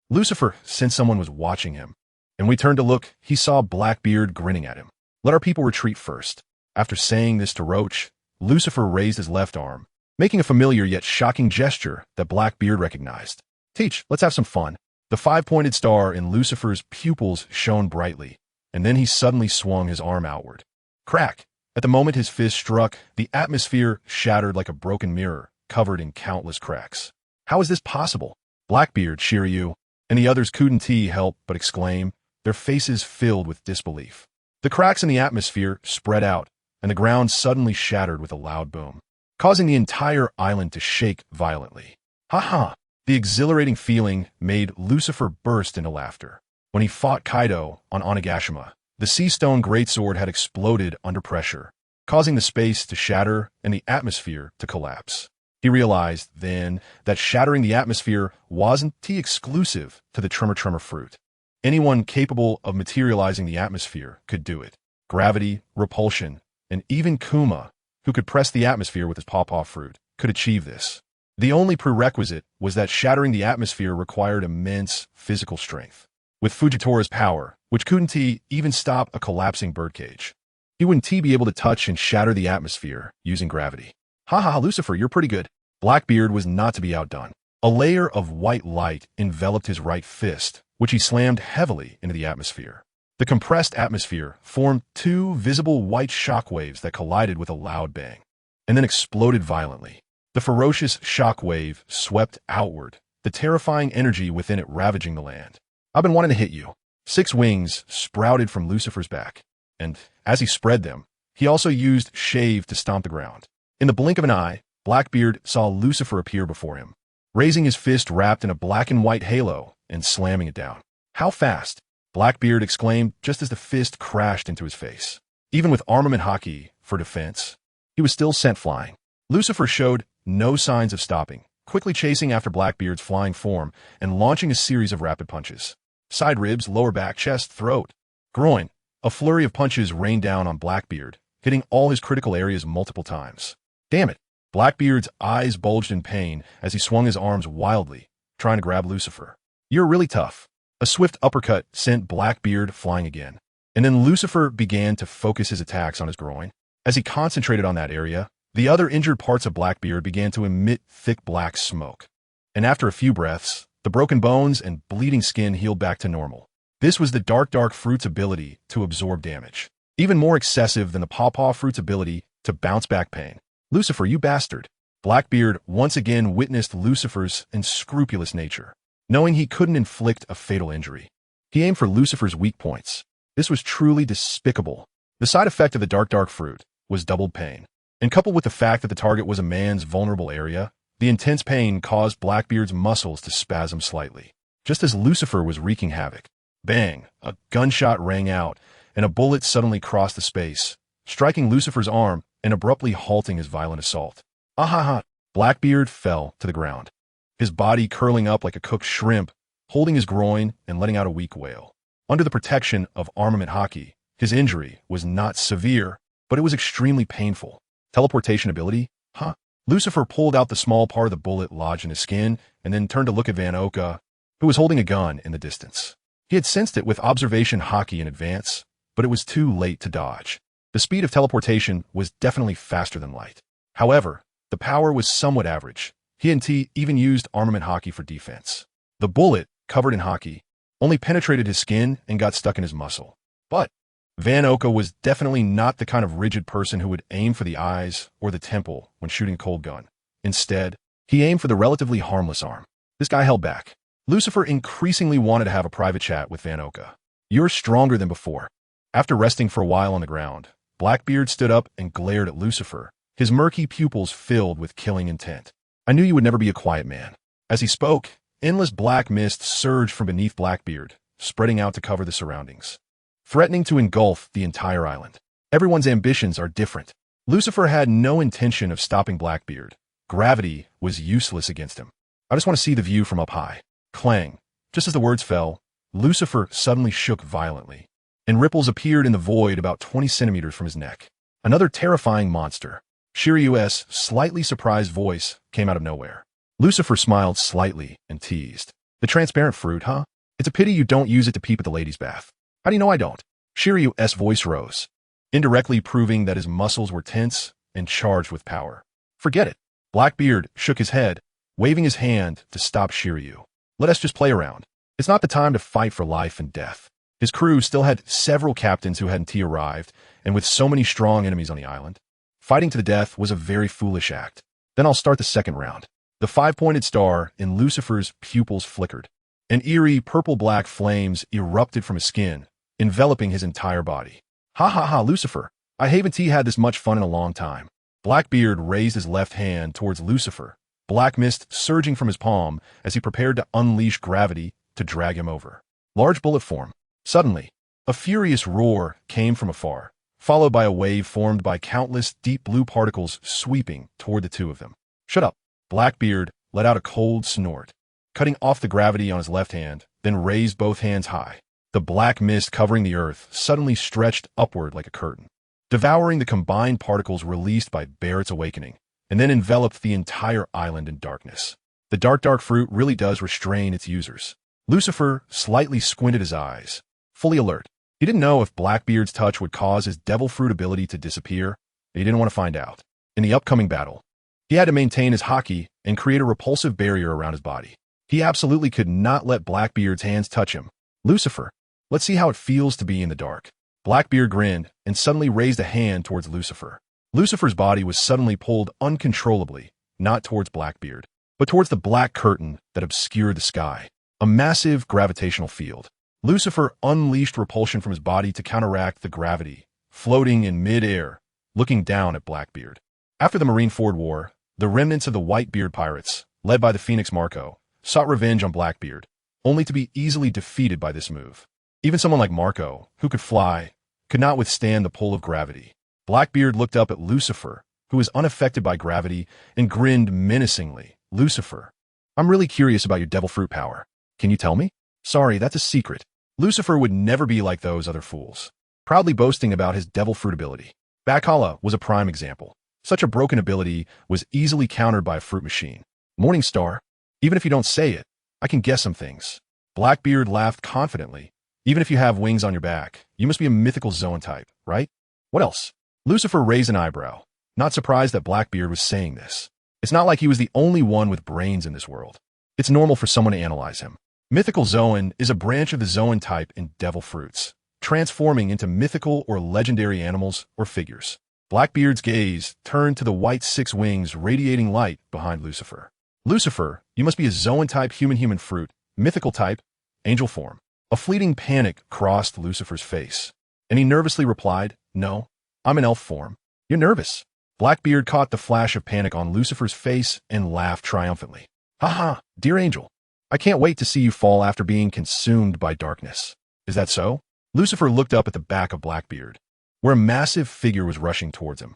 Lucifer sensed someone was watching him, and when he turned to look, he saw Blackbeard grinning at him. Let our people retreat first. After saying this to Roach, Lucifer raised his left arm, making a familiar yet shocking gesture that Blackbeard recognized. Teach, let's have some fun. The 5-pointed star in Lucifer's pupils shone brightly, and then he suddenly swung his arm outward. Crack! At the moment his fist struck, the atmosphere shattered like a broken mirror, covered in countless cracks. How is this possible? Blackbeard, Shiryu, and the others couldn't help but exclaim, their faces filled with disbelief. The cracks in the atmosphere spread out, and the ground suddenly shattered with a loud boom, causing the entire island to shake violently. Ha! The exhilarating feeling made Lucifer burst into laughter. When he fought Kaido on Onigashima, the Sea Stone Greatsword had exploded under pressure, causing the space to shatter and the atmosphere to collapse. He realized then that shattering the atmosphere wasn't exclusive to the Tremor fruit. Anyone capable of materializing the atmosphere could do it. Gravity, repulsion, and even Kuma, who could press the atmosphere with his pawpaw fruit, could achieve this. The only prerequisite was that shattering the atmosphere required immense physical strength. With Fujitora's power, which couldn't even stop a collapsing birdcage, he wouldn't be able to touch and shatter the atmosphere using gravity. Lucifer, you're pretty good. Blackbeard was not to be outdone. A layer of white light enveloped his right fist, which he slammed heavily into the atmosphere. The compressed atmosphere formed 2 visible white shockwaves that collided with a loud bang, and then exploded violently. The ferocious shockwave swept outward, the terrifying energy within it ravaging the land. I've been wanting to hit you. 6 wings sprouted from Lucifer's back, and as he spread them, he also used Shave to stomp the ground. In the blink of an eye, Blackbeard saw Lucifer appear before him, raising his fist wrapped in a black and white halo and slamming it down. How fast? Blackbeard exclaimed just as the fist crashed into his face. Even with armament hockey for defense, he was still sent flying. Lucifer showed no signs of stopping, quickly chasing after Blackbeard's flying form and launching a series of rapid punches. Side ribs, lower back, chest, throat, groin. A flurry of punches rained down on Blackbeard, hitting all his critical areas multiple times. Damn it! Blackbeard's eyes bulged in pain as he swung his arms wildly, trying to grab Lucifer. You're really tough. A swift uppercut sent Blackbeard flying again, and then Lucifer began to focus his attacks on his groin. As he concentrated on that area, the other injured parts of Blackbeard began to emit thick black smoke. And after a few breaths, the broken bones and bleeding skin healed back to normal. This was the dark fruit's ability to absorb damage, even more excessive than the pawpaw fruit's ability to bounce back pain. Lucifer, you bastard. Blackbeard once again witnessed Lucifer's unscrupulous nature. Knowing he couldn't inflict a fatal injury, he aimed for Lucifer's weak points. This was truly despicable. The side effect of the dark fruit was doubled pain. And coupled with the fact that the target was a man's vulnerable area, the intense pain caused Blackbeard's muscles to spasm slightly. Just as Lucifer was wreaking havoc, bang, a gunshot rang out, and a bullet suddenly crossed the space, striking Lucifer's arm and abruptly halting his violent assault. Ahaha! Blackbeard fell to the ground, his body curling up like a cooked shrimp, holding his groin and letting out a weak wail. Under the protection of armament hockey, his injury was not severe, but it was extremely painful. Teleportation ability? Huh? Lucifer pulled out the small part of the bullet lodged in his skin and then turned to look at Van Oka, who was holding a gun in the distance. He had sensed it with observation hockey in advance, but it was too late to dodge. The speed of teleportation was definitely faster than light. However, the power was somewhat average. He and T even used armament hockey for defense. The bullet, covered in hockey, only penetrated his skin and got stuck in his muscle. But Van Oka was definitely not the kind of rigid person who would aim for the eyes or the temple when shooting a cold gun. Instead, he aimed for the relatively harmless arm. This guy held back. Lucifer increasingly wanted to have a private chat with Van Oka. "You're stronger than before." After resting for a while on the ground, Blackbeard stood up and glared at Lucifer, his murky pupils filled with killing intent. "I knew you would never be a quiet man." As he spoke, endless black mist surged from beneath Blackbeard, spreading out to cover the surroundings, threatening to engulf the entire island. Everyone's ambitions are different. Lucifer had no intention of stopping Blackbeard. Gravity was useless against him. "I just want to see the view from up high." Clang. Just as the words fell, Lucifer suddenly shook violently, and ripples appeared in the void about 20 centimeters from his neck. Another terrifying monster. Shiryu's slightly surprised voice came out of nowhere. Lucifer smiled slightly and teased. "The transparent fruit, huh? It's a pity you don't use it to peep at the ladies' bath." "How do you know I don't?" Shiryu's voice rose, indirectly proving that his muscles were tense and charged with power. "Forget it." Blackbeard shook his head, waving his hand to stop Shiryu. "Let us just play around. It's not the time to fight for life and death." His crew still had several captains who hadn't arrived, and with so many strong enemies on the island, fighting to the death was a very foolish act. "Then I'll start the second round." The five-pointed star in Lucifer's pupils flickered, and eerie purple-black flames erupted from his skin, enveloping his entire body. "Ha ha ha, Lucifer! I haven't had this much fun in a long time." Blackbeard raised his left hand towards Lucifer, black mist surging from his palm as he prepared to unleash gravity to drag him over. Large bullet form. Suddenly, a furious roar came from afar, followed by a wave formed by countless deep blue particles sweeping toward the two of them. "Shut up." Blackbeard let out a cold snort, cutting off the gravity on his left hand, then raised both hands high. The black mist covering the earth suddenly stretched upward like a curtain, devouring the combined particles released by Barrett's awakening, and then enveloped the entire island in darkness. The dark fruit really does restrain its users. Lucifer slightly squinted his eyes, fully alert. He didn't know if Blackbeard's touch would cause his devil fruit ability to disappear, and he didn't want to find out. In the upcoming battle, he had to maintain his hockey and create a repulsive barrier around his body. He absolutely could not let Blackbeard's hands touch him. "Lucifer, let's see how it feels to be in the dark." Blackbeard grinned and suddenly raised a hand towards Lucifer. Lucifer's body was suddenly pulled uncontrollably, not towards Blackbeard, but towards the black curtain that obscured the sky. A massive gravitational field. Lucifer unleashed repulsion from his body to counteract the gravity, floating in mid-air, looking down at Blackbeard. After the Marineford War, the remnants of the Whitebeard pirates, led by the Phoenix Marco, sought revenge on Blackbeard, only to be easily defeated by this move. Even someone like Marco, who could fly, could not withstand the pull of gravity. Blackbeard looked up at Lucifer, who was unaffected by gravity, and grinned menacingly. "Lucifer, I'm really curious about your devil fruit power. Can you tell me?" "Sorry, that's a secret." Lucifer would never be like those other fools, proudly boasting about his devil fruit ability. Bakala was a prime example. Such a broken ability was easily countered by a fruit machine. "Morningstar, even if you don't say it, I can guess some things." Blackbeard laughed confidently. "Even if you have wings on your back, you must be a mythical Zoan type, right? What else?" Lucifer raised an eyebrow, not surprised that Blackbeard was saying this. It's not like he was the only one with brains in this world. It's normal for someone to analyze him. Mythical Zoan is a branch of the Zoan type in devil fruits, transforming into mythical or legendary animals or figures. Blackbeard's gaze turned to the white six wings radiating light behind Lucifer. Lucifer, you must be a Zoan type human fruit, mythical type, angel form. A fleeting panic crossed Lucifer's face, and he nervously replied, "No, I'm an elf form." "You're nervous." Blackbeard caught the flash of panic on Lucifer's face and laughed triumphantly. "Haha, dear angel, I can't wait to see you fall after being consumed by darkness." "Is that so?" Lucifer looked up at the back of Blackbeard, where a massive figure was rushing towards him.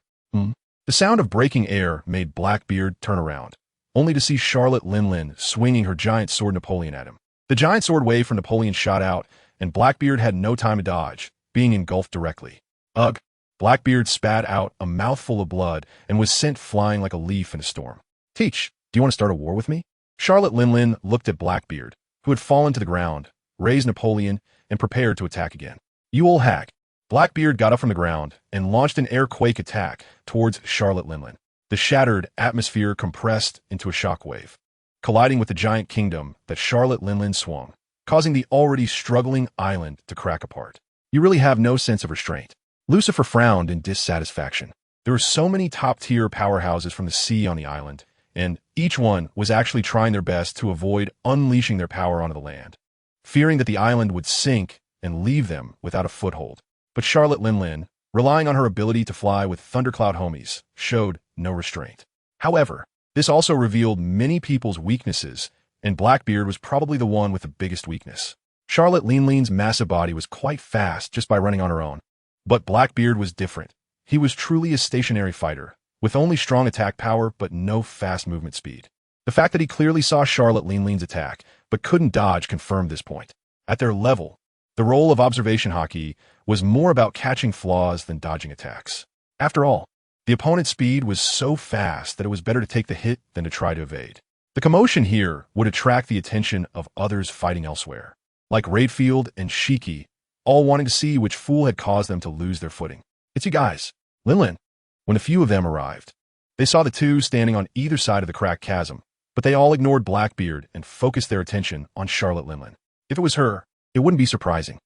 The sound of breaking air made Blackbeard turn around, only to see Charlotte Linlin swinging her giant sword Napoleon at him. The giant sword wave from Napoleon shot out, and Blackbeard had no time to dodge, being engulfed directly. Ugh! Blackbeard spat out a mouthful of blood and was sent flying like a leaf in a storm. "Teach, do you want to start a war with me?" Charlotte Linlin looked at Blackbeard, who had fallen to the ground, raised Napoleon, and prepared to attack again. "You old hack." Blackbeard got up from the ground and launched an airquake attack towards Charlotte Linlin. The shattered atmosphere compressed into a shockwave, colliding with the giant kingdom that Charlotte Linlin swung, causing the already struggling island to crack apart. "You really have no sense of restraint." Lucifer frowned in dissatisfaction. There were so many top-tier powerhouses from the sea on the island, and each one was actually trying their best to avoid unleashing their power onto the land, fearing that the island would sink and leave them without a foothold. But Charlotte Linlin, relying on her ability to fly with Thundercloud homies, showed no restraint. However, this also revealed many people's weaknesses, and Blackbeard was probably the one with the biggest weakness. Charlotte Linlin's massive body was quite fast just by running on her own. But Blackbeard was different. He was truly a stationary fighter, with only strong attack power but no fast movement speed. The fact that he clearly saw Charlotte Linlin's attack but couldn't dodge confirmed this point. At their level, the role of observation hockey was more about catching flaws than dodging attacks. After all, the opponent's speed was so fast that it was better to take the hit than to try to evade. The commotion here would attract the attention of others fighting elsewhere, like Raidfield and Shiki, all wanting to see which fool had caused them to lose their footing. "It's you guys, Linlin." When a few of them arrived, they saw the two standing on either side of the cracked chasm, but they all ignored Blackbeard and focused their attention on Charlotte Linlin. If it was her, it wouldn't be surprising.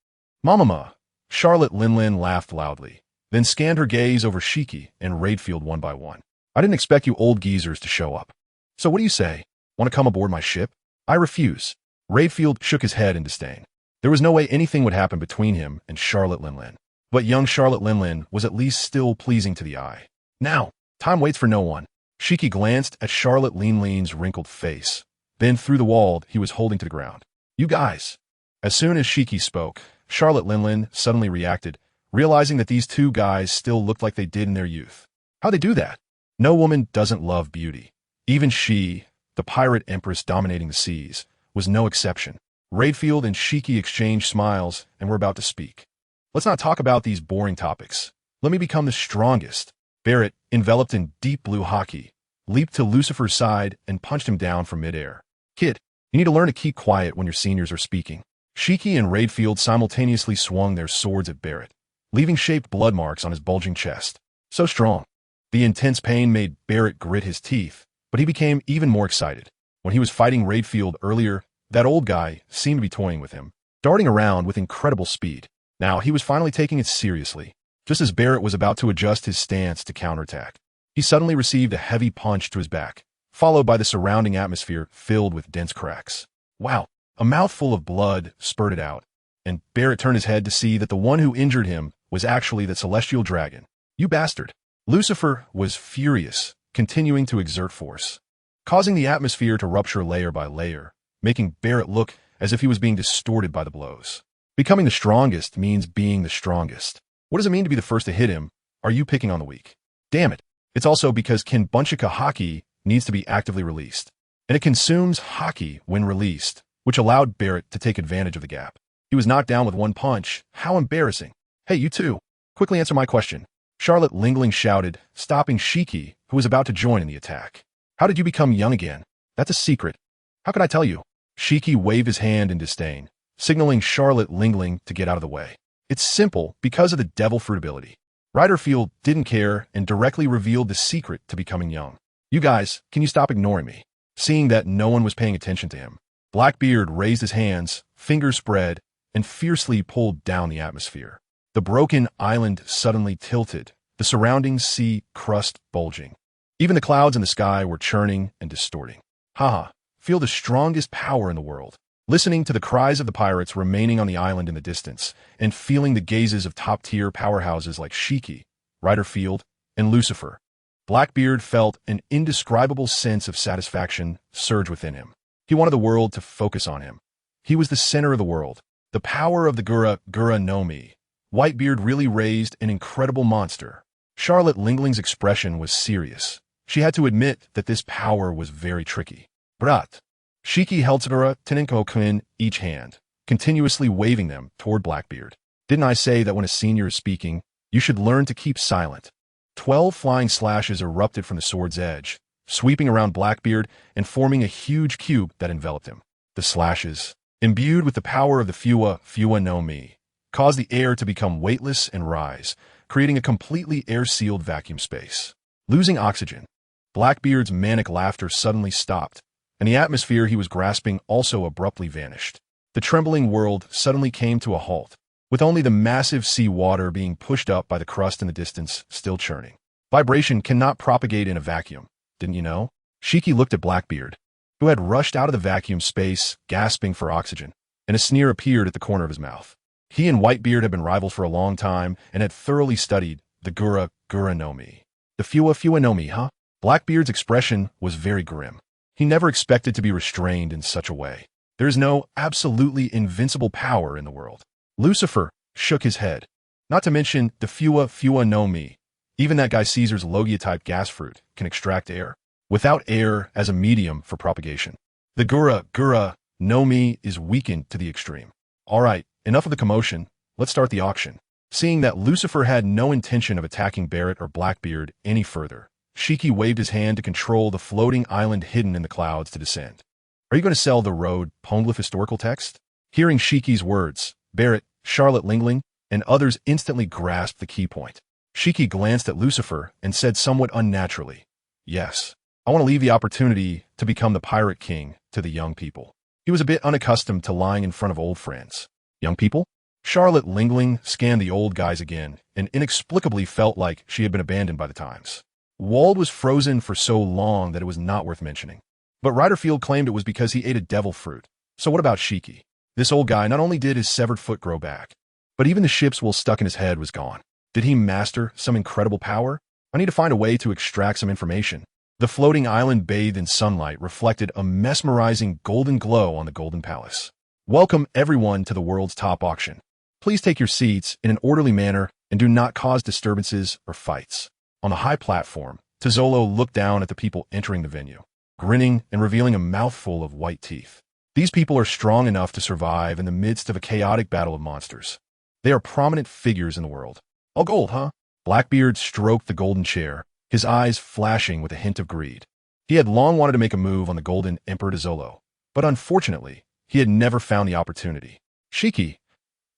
"Mamma," Charlotte Linlin laughed loudly, then scanned her gaze over Shiki and Raidfield one by one. "I didn't expect you old geezers to show up. So what do you say? Want to come aboard my ship?" "I refuse." Raidfield shook his head in disdain. There was no way anything would happen between him and Charlotte Linlin. But young Charlotte Linlin was at least still pleasing to the eye. "Now, time waits for no one." Shiki glanced at Charlotte Linlin's wrinkled face, then threw the wall he was holding to the ground. "You guys." As soon as Shiki spoke, Charlotte Linlin suddenly reacted, realizing that these two guys still looked like they did in their youth. How'd they do that? No woman doesn't love beauty. Even she, the pirate empress dominating the seas, was no exception. Raidfield and Shiki exchanged smiles and were about to speak. "Let's not talk about these boring topics. Let me become the strongest." Barrett, enveloped in deep blue hockey, leaped to Lucifer's side and punched him down from midair. "Kid, you need to learn to keep quiet when your seniors are speaking." Shiki and Raidfield simultaneously swung their swords at Barrett, leaving shaped blood marks on his bulging chest. So strong. The intense pain made Barrett grit his teeth, but he became even more excited. When he was fighting Raidfield earlier, that old guy seemed to be toying with him, darting around with incredible speed. Now he was finally taking it seriously. Just as Barrett was about to adjust his stance to counterattack, he suddenly received a heavy punch to his back, followed by the surrounding atmosphere filled with dense cracks. Wow! A mouthful of blood spurted out, and Barrett turned his head to see that the one who injured him was actually the celestial dragon. "You bastard!" Lucifer was furious, continuing to exert force, causing the atmosphere to rupture layer by layer, making Barrett look as if he was being distorted by the blows. Becoming the strongest means being the strongest. What does it mean to be the first to hit him? Are you picking on the weak? Damn it. It's also because Kinbunchika Haki needs to be actively released, and it consumes Haki when released, which allowed Barrett to take advantage of the gap. He was knocked down with one punch. How embarrassing. "Hey, you two, quickly answer my question." Charlotte Linlin shouted, stopping Shiki, who was about to join in the attack. "How did you become young again?" "That's a secret." "How could I tell you?" Shiki waved his hand in disdain, signaling Charlotte Linlin to get out of the way. "It's simple because of the devil fruit ability." Riderfield didn't care and directly revealed the secret to becoming young. "You guys, can you stop ignoring me?" Seeing that no one was paying attention to him, Blackbeard raised his hands, fingers spread, and fiercely pulled down the atmosphere. The broken island suddenly tilted, the surrounding sea crust bulging. Even the clouds in the sky were churning and distorting. Haha, feel the strongest power in the world. Listening to the cries of the pirates remaining on the island in the distance, and feeling the gazes of top-tier powerhouses like Shiki, Ryderfield, and Lucifer, Blackbeard felt an indescribable sense of satisfaction surge within him. He wanted the world to focus on him. He was the center of the world. The power of the Gura no Mi. Whitebeard really raised an incredible monster. Charlotte Lingling's expression was serious. She had to admit that this power was very tricky. Brat. Shiki held Tsugura Tenenko-kun each hand, continuously waving them toward Blackbeard. Didn't I say that when a senior is speaking, you should learn to keep silent? 12 flying slashes erupted from the sword's edge, sweeping around Blackbeard and forming a huge cube that enveloped him. The slashes, imbued with the power of the Fua no Mi, caused the air to become weightless and rise, creating a completely air-sealed vacuum space. Losing oxygen, Blackbeard's manic laughter suddenly stopped, and the atmosphere he was grasping also abruptly vanished. The trembling world suddenly came to a halt, with only the massive sea water being pushed up by the crust in the distance still churning. Vibration cannot propagate in a vacuum, didn't you know? Shiki looked at Blackbeard, who had rushed out of the vacuum space, gasping for oxygen, and a sneer appeared at the corner of his mouth. He and Whitebeard had been rivals for a long time and had thoroughly studied the Gura no Mi. The Fua no Mi, huh? Blackbeard's expression was very grim. He never expected to be restrained in such a way. There is no absolutely invincible power in the world. Lucifer shook his head. Not to mention the Fua no Mi. Even that guy Caesar's Logia-type gas fruit can extract air, without air as a medium for propagation. The Gura no Mi is weakened to the extreme. All right, enough of the commotion. Let's start the auction. Seeing that Lucifer had no intention of attacking Barrett or Blackbeard any further, Shiki waved his hand to control the floating island hidden in the clouds to descend. Are you going to sell the road Poneglyph historical text? Hearing Shiki's words, Barrett, Charlotte Lingling, and others instantly grasped the key point. Shiki glanced at Lucifer and said somewhat unnaturally, "Yes, I want to leave the opportunity to become the Pirate King to the young people." He was a bit unaccustomed to lying in front of old friends. Young people? Charlotte Lingling scanned the old guys again and inexplicably felt like she had been abandoned by the times. Wald was frozen for so long that it was not worth mentioning. But Ryderfield claimed it was because he ate a devil fruit. So what about Shiki? This old guy not only did his severed foot grow back, but even the ship's wool stuck in his head was gone. Did he master some incredible power? I need to find a way to extract some information. The floating island bathed in sunlight reflected a mesmerizing golden glow on the Golden Palace. Welcome everyone to the world's top auction. Please take your seats in an orderly manner and do not cause disturbances or fights. On the high platform, Tizzolo looked down at the people entering the venue, grinning and revealing a mouthful of white teeth. These people are strong enough to survive in the midst of a chaotic battle of monsters. They are prominent figures in the world. All gold, huh? Blackbeard stroked the golden chair, his eyes flashing with a hint of greed. He had long wanted to make a move on the golden Emperor Tizzolo, but unfortunately, he had never found the opportunity. Shiki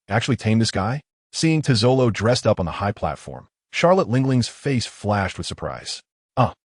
actually tamed this guy? Seeing Tizzolo dressed up on the high platform, Charlotte Lingling's face flashed with surprise.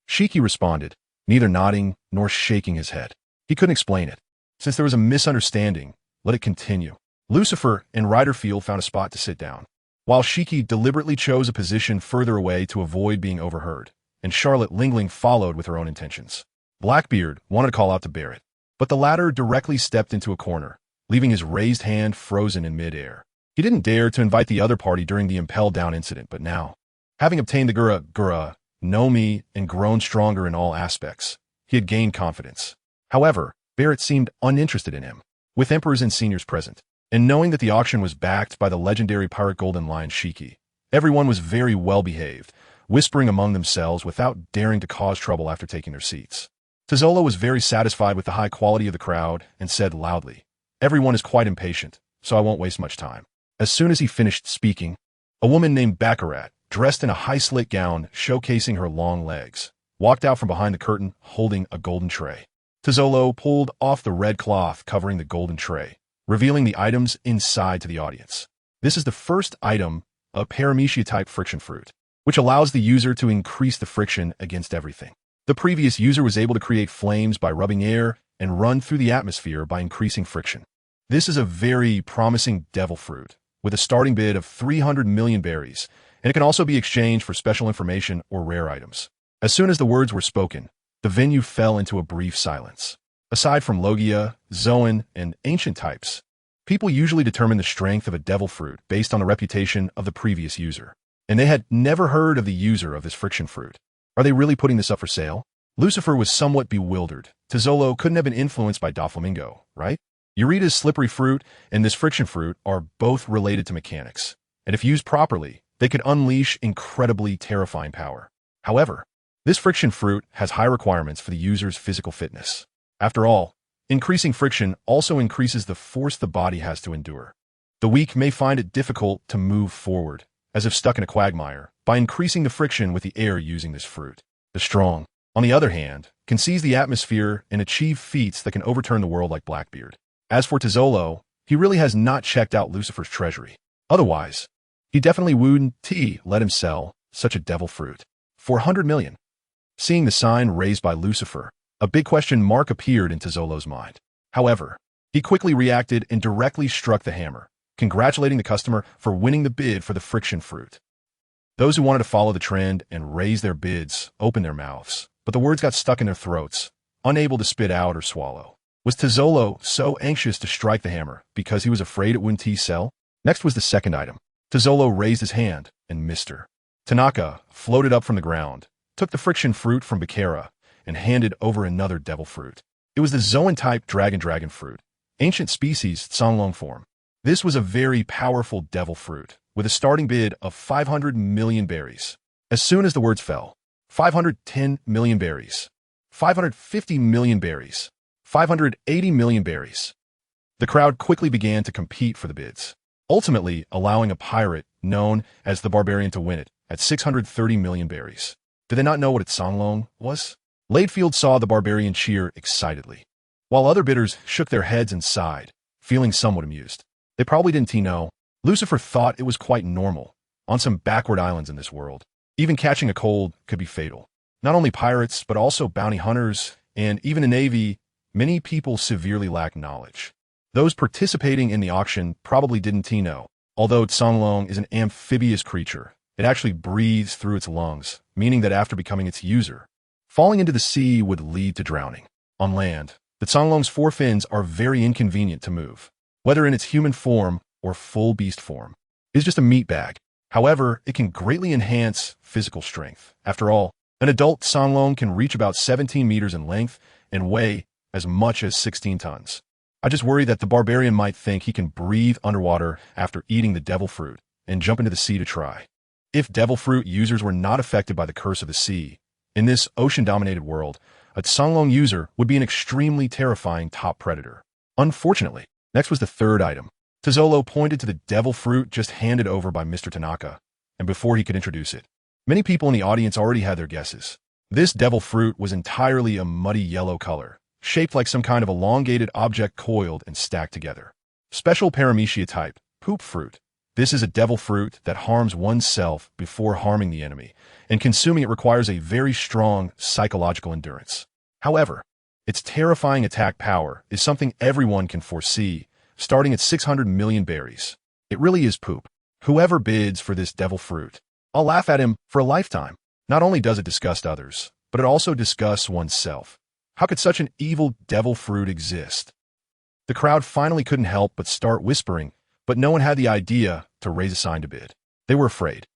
Shiki responded, neither nodding nor shaking his head. He couldn't explain it. Since there was a misunderstanding, let it continue. Lucifer and Ryderfield found a spot to sit down, while Shiki deliberately chose a position further away to avoid being overheard, and Charlotte Lingling followed with her own intentions. Blackbeard wanted to call out to Barrett, but the latter directly stepped into a corner, leaving his raised hand frozen in midair. He didn't dare to invite the other party during the impel down incident, but now, having obtained the Gura no Mi and grown stronger in all aspects, he had gained confidence. However, Barrett seemed uninterested in him. With emperors and seniors present, and knowing that the auction was backed by the legendary pirate golden lion Shiki, everyone was very well behaved, whispering among themselves without daring to cause trouble after taking their seats. Tizzolo was very satisfied with the high quality of the crowd and said loudly, "Everyone is quite impatient, so I won't waste much time." As soon as he finished speaking, a woman named Baccarat, dressed in a high slit gown showcasing her long legs, walked out from behind the curtain holding a golden tray. Tizzolo pulled off the red cloth covering the golden tray, revealing the items inside to the audience. This is the first item, a Paramecia-type friction fruit, which allows the user to increase the friction against everything. The previous user was able to create flames by rubbing air and run through the atmosphere by increasing friction. This is a very promising devil fruit, with a starting bid of 300 million berries, and it can also be exchanged for special information or rare items. As soon as the words were spoken, the venue fell into a brief silence. Aside from Logia, Zoan, and ancient types, people usually determine the strength of a devil fruit based on the reputation of the previous user. And they had never heard of the user of this friction fruit. Are they really putting this up for sale? Lucifer was somewhat bewildered. Tizolo couldn't have been influenced by Doflamingo, right? Eureka's slippery fruit and this friction fruit are both related to mechanics, and if used properly, they could unleash incredibly terrifying power. However, this friction fruit has high requirements for the user's physical fitness. After all, increasing friction also increases the force the body has to endure. The weak may find it difficult to move forward, as if stuck in a quagmire, by increasing the friction with the air using this fruit. The strong, on the other hand, can seize the atmosphere and achieve feats that can overturn the world like Blackbeard. As for Tizolo, he really has not checked out Lucifer's treasury. Otherwise, he definitely wouldn't let him sell such a devil fruit. 400 million. Seeing the sign raised by Lucifer, a big question mark appeared in Tizolo's mind. However, he quickly reacted and directly struck the hammer, congratulating the customer for winning the bid for the friction fruit. Those who wanted to follow the trend and raise their bids opened their mouths, but the words got stuck in their throats, unable to spit out or swallow. Was Tizolo so anxious to strike the hammer because he was afraid it wouldn't sell? Next was the second item. Tizolo raised his hand, and Mr. Tanaka floated up from the ground, took the friction fruit from Bakera, and handed over another devil fruit. It was the Zoan type dragon fruit, ancient species Songlong form. This was a very powerful devil fruit, with a starting bid of 500 million berries. As soon as the words fell, 510 million berries, 550 million berries, 580 million berries. The crowd quickly began to compete for the bids, ultimately allowing a pirate known as the Barbarian to win it at 630 million berries. Did they not know what its Songlong was? Ladefield saw the Barbarian cheer excitedly, while other bidders shook their heads and sighed, feeling somewhat amused. They probably didn't know. Lucifer thought it was quite normal. On some backward islands in this world, even catching a cold could be fatal. Not only pirates, but also bounty hunters, and even the Navy, many people severely lack knowledge. Those participating in the auction probably didn't know. Although Songlong is an amphibious creature, it actually breathes through its lungs, meaning that after becoming its user, falling into the sea would lead to drowning. On land, the Songlong's four fins are very inconvenient to move, whether in its human form or full beast form. It is just a meat bag. However, it can greatly enhance physical strength. After all, an adult Songlong can reach about 17 meters in length and weigh as much as 16 tons. I just worry that the Barbarian might think he can breathe underwater after eating the devil fruit and jump into the sea to try. If devil fruit users were not affected by the curse of the sea, in this ocean-dominated world, a Songlong user would be an extremely terrifying top predator. Unfortunately, next was the third item. Tizolo pointed to the devil fruit just handed over by Mr. Tanaka, and before he could introduce it, many people in the audience already had their guesses. This devil fruit was entirely a muddy yellow color, shaped like some kind of elongated object coiled and stacked together. Special Paramecia type, poop fruit. This is a devil fruit that harms oneself before harming the enemy, and consuming it requires a very strong psychological endurance. However, its terrifying attack power is something everyone can foresee, starting at 600 million berries. It really is poop. Whoever bids for this devil fruit, I'll laugh at him for a lifetime. Not only does it disgust others, but it also disgusts oneself. How could such an evil devil fruit exist? The crowd finally couldn't help but start whispering, but no one had the idea to raise a sign to bid. They were afraid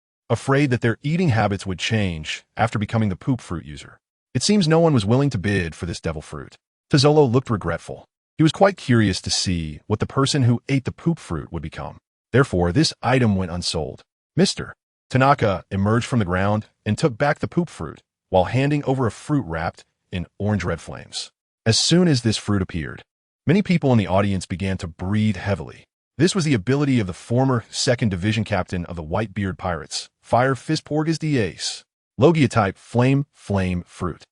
that their eating habits would change after becoming the poop fruit user. It seems no one was willing to bid for this devil fruit. Tizolo looked regretful. He was quite curious to see what the person who ate the poop fruit would become. Therefore, this item went unsold. Mr. Tanaka emerged from the ground and took back the poop fruit while handing over a fruit wrapped in orange-red flames. As soon as this fruit appeared, many people in the audience began to breathe heavily. This was the ability of the former 2nd Division captain of the Whitebeard Pirates, Fire Fist Porgas Ace. Logia type flame fruit.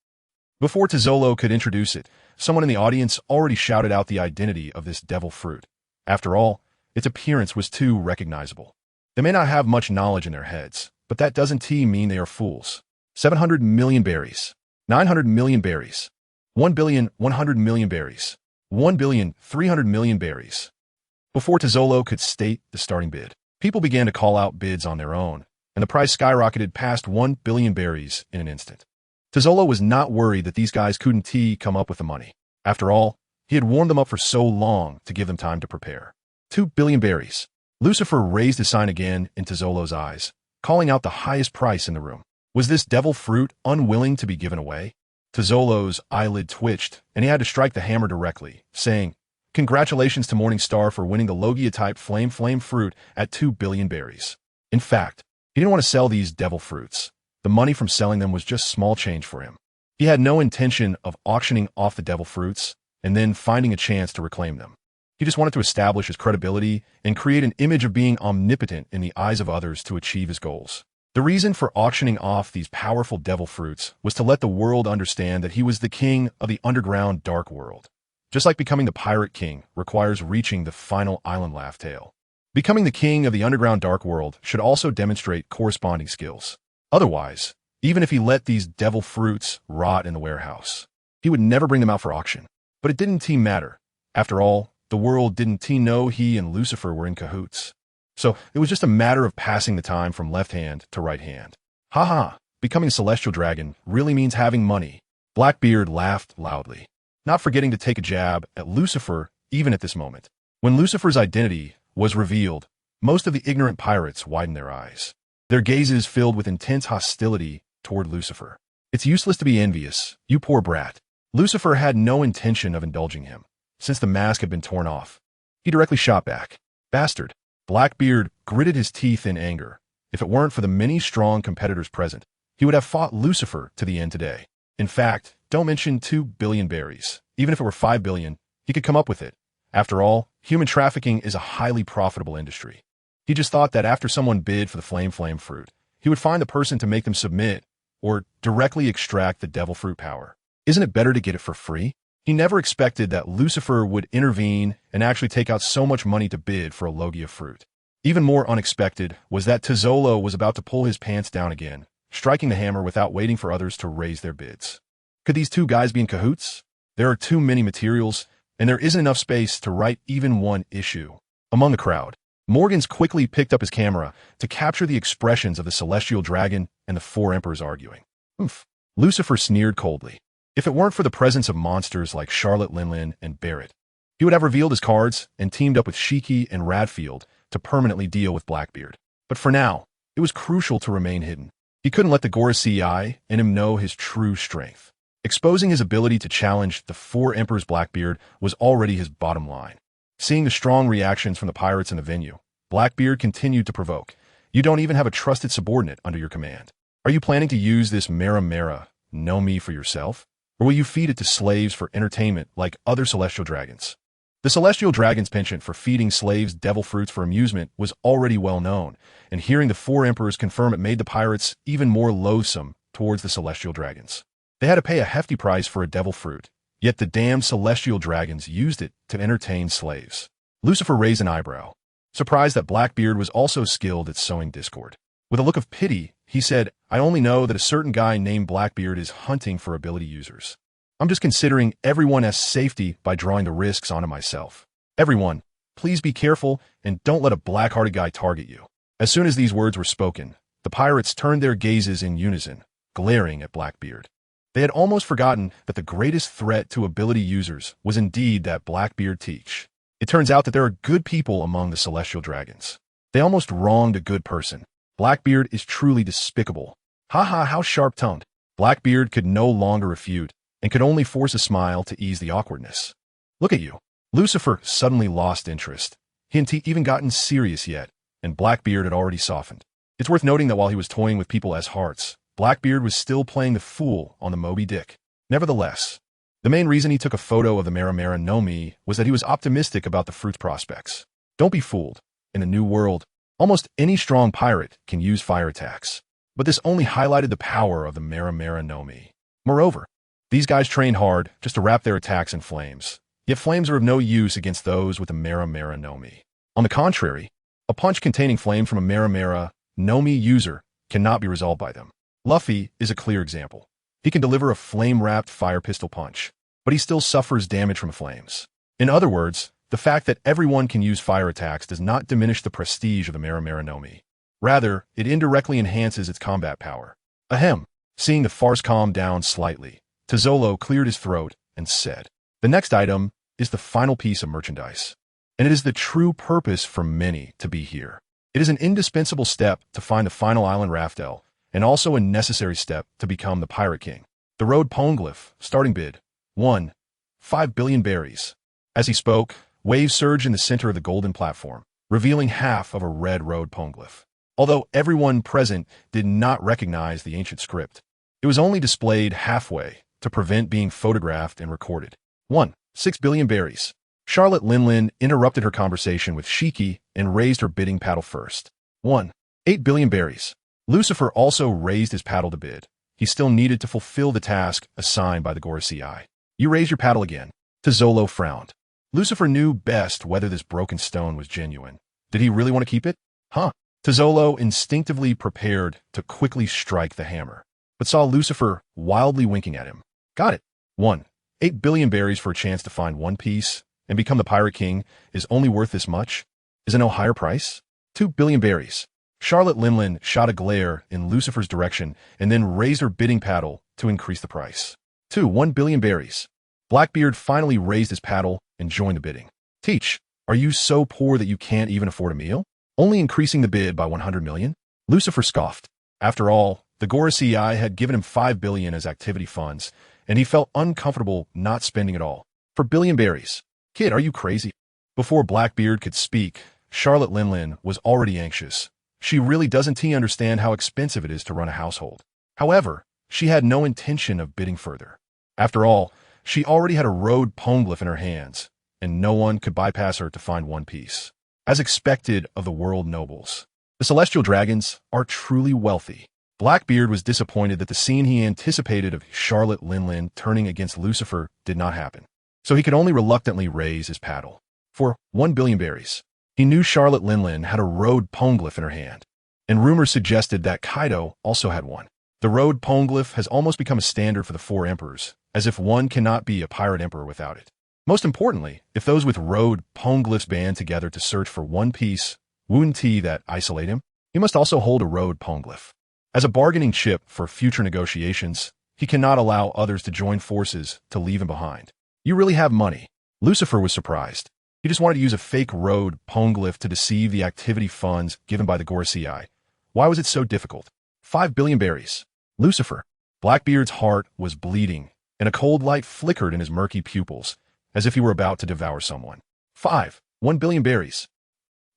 Before Tizolo could introduce it, someone in the audience already shouted out the identity of this devil fruit. After all, its appearance was too recognizable. They may not have much knowledge in their heads, but that doesn't mean they are fools. 700 million berries, 900 million berries, 1,100 million berries, 1,300 million berries. Before Tizolo could state the starting bid, people began to call out bids on their own, and the price skyrocketed past 1 billion berries in an instant. Tizolo was not worried that these guys couldn't come up with the money. After all, he had warmed them up for so long to give them time to prepare. 2 billion berries. Lucifer raised his sign again in Tizolo's eyes, calling out the highest price in the room. Was this devil fruit unwilling to be given away? Tizolo's eyelid twitched, and he had to strike the hammer directly, saying, "Congratulations to Morningstar for winning the Logia Type Flame fruit at 2 billion berries." In fact, he didn't want to sell these devil fruits. The money from selling them was just small change for him. He had no intention of auctioning off the devil fruits and then finding a chance to reclaim them. He just wanted to establish his credibility and create an image of being omnipotent in the eyes of others to achieve his goals. The reason for auctioning off these powerful devil fruits was to let the world understand that he was the king of the underground dark world. Just like becoming the pirate king requires reaching the final island laugh tale. Becoming the king of the underground dark world should also demonstrate corresponding skills. Otherwise, even if he let these devil fruits rot in the warehouse, he would never bring them out for auction. But it didn't matter. After all, the world didn't know he and Lucifer were in cahoots. So it was just a matter of passing the time from left hand to right hand. Haha, becoming a celestial dragon really means having money. Blackbeard laughed loudly, not forgetting to take a jab at Lucifer even at this moment. When Lucifer's identity was revealed, most of the ignorant pirates widened their eyes, their gazes filled with intense hostility toward Lucifer. It's useless to be envious, you poor brat. Lucifer had no intention of indulging him, since the mask had been torn off. He directly shot back. Bastard. Blackbeard gritted his teeth in anger. If it weren't for the many strong competitors present, he would have fought Lucifer to the end today. In fact, don't mention 2 billion berries. Even if it were 5 billion, he could come up with it. After all, human trafficking is a highly profitable industry. He just thought that after someone bid for the flame fruit, he would find the person to make them submit or directly extract the devil fruit power. Isn't it better to get it for free? He never expected that Lucifer would intervene and actually take out so much money to bid for a Logia fruit. Even more unexpected was that Tizolo was about to pull his pants down again, striking the hammer without waiting for others to raise their bids. Could these two guys be in cahoots? There are too many materials, and there isn't enough space to write even one issue. Among the crowd, Morgans quickly picked up his camera to capture the expressions of the celestial dragon and the four emperors arguing. Oomph. Lucifer sneered coldly. If it weren't for the presence of monsters like Charlotte Linlin and Barrett, he would have revealed his cards and teamed up with Shiki and Radfield to permanently deal with Blackbeard. But for now, it was crucial to remain hidden. He couldn't let the Gora CI in him know his true strength. Exposing his ability to challenge the four emperors Blackbeard was already his bottom line. Seeing the strong reactions from the pirates in the venue, Blackbeard continued to provoke. You don't even have a trusted subordinate under your command. Are you planning to use this Mera know me for yourself? Or will you feed it to slaves for entertainment like other celestial dragons? The celestial dragon's penchant for feeding slaves devil fruits for amusement was already well known, and hearing the four emperors confirm it made the pirates even more loathsome towards the celestial dragons. They had to pay a hefty price for a devil fruit, yet the damned celestial dragons used it to entertain slaves. Lucifer raised an eyebrow, surprised that Blackbeard was also skilled at sowing discord. With a look of pity, he said, I only know that a certain guy named Blackbeard is hunting for ability users. I'm just considering everyone as safety by drawing the risks onto myself. Everyone, please be careful and don't let a black-hearted guy target you. As soon as these words were spoken, the pirates turned their gazes in unison, glaring at Blackbeard. They had almost forgotten that the greatest threat to ability users was indeed that Blackbeard teach. It turns out that there are good people among the celestial dragons. They almost wronged a good person. Blackbeard is truly despicable. Haha, how sharp-tongued. Blackbeard could no longer refute and could only force a smile to ease the awkwardness. Look at you. Lucifer suddenly lost interest. He hadn't even gotten serious yet, and Blackbeard had already softened. It's worth noting that while he was toying with people as hearts, Blackbeard was still playing the fool on the Moby Dick. Nevertheless, the main reason he took a photo of the Mera know me was that he was optimistic about the fruit's prospects. Don't be fooled. In the new world, almost any strong pirate can use fire attacks, but this only highlighted the power of the Mera know me. Moreover, these guys trained hard just to wrap their attacks in flames, yet flames are of no use against those with the Mera know me. On the contrary, a punch containing flame from a Mera know me user cannot be resolved by them. Luffy is a clear example. He can deliver a flame-wrapped fire pistol punch, but he still suffers damage from flames. In other words, the fact that everyone can use fire attacks does not diminish the prestige of the Mera know me. Rather, it indirectly enhances its combat power. Ahem. Seeing the farce calm down slightly, Tezzolo cleared his throat and said, "The next item is the final piece of merchandise, and it is the true purpose for many to be here. It is an indispensable step to find the final island Raftel, and also a necessary step to become the Pirate King. The Road Poneglyph, starting bid, 1. 5 billion berries." As he spoke, waves surged in the center of the golden platform, revealing half of a red road poneglyph. Although everyone present did not recognize the ancient script, it was only displayed halfway to prevent being photographed and recorded. 1. 6 billion berries. Charlotte Linlin interrupted her conversation with Shiki and raised her bidding paddle first. 1. 8 billion berries. Lucifer also raised his paddle to bid. He still needed to fulfill the task assigned by the Gorosei. "You raise your paddle again." Tezzolo frowned. Lucifer knew best whether this broken stone was genuine. Did he really want to keep it? Tezzolo instinctively prepared to quickly strike the hammer, but saw Lucifer wildly winking at him. "Got it." 1. 8 billion berries for a chance to find one piece and become the Pirate King is only worth this much? Is it no higher price? 2 billion berries. Charlotte Linlin shot a glare in Lucifer's direction and then raised her bidding paddle to increase the price. 1 billion berries. Blackbeard finally raised his paddle and joined the bidding. "Teach, are you so poor that you can't even afford a meal? Only increasing the bid by 100 million? Lucifer scoffed. After all, the Gorosei had given him 5 billion as activity funds, and he felt uncomfortable not spending it all. For billion berries. "Kid, are you crazy?" Before Blackbeard could speak, Charlotte Linlin was already anxious. She really doesn't understand how expensive it is to run a household. However, she had no intention of bidding further. After all, she already had a road poneglyph in her hands, and no one could bypass her to find one piece. As expected of the world nobles, the celestial dragons are truly wealthy. Blackbeard was disappointed that the scene he anticipated of Charlotte Linlin turning against Lucifer did not happen, so he could only reluctantly raise his paddle. For 1 billion berries. He knew Charlotte Linlin had a road poneglyph in her hand, and rumors suggested that Kaido also had one. The road poneglyph has almost become a standard for the four emperors, as if one cannot be a pirate emperor without it. Most importantly, if those with road poneglyphs band together to search for one piece, Wu-Ti that isolate him, he must also hold a road poneglyph. As a bargaining chip for future negotiations, he cannot allow others to join forces to leave him behind. "You really have money." Lucifer was surprised. He just wanted to use a fake road poneglyph to deceive the activity funds given by the Gorosei. Why was it so difficult? 5 billion berries. Lucifer. Blackbeard's heart was bleeding, and a cold light flickered in his murky pupils, as if he were about to devour someone. 1 billion berries.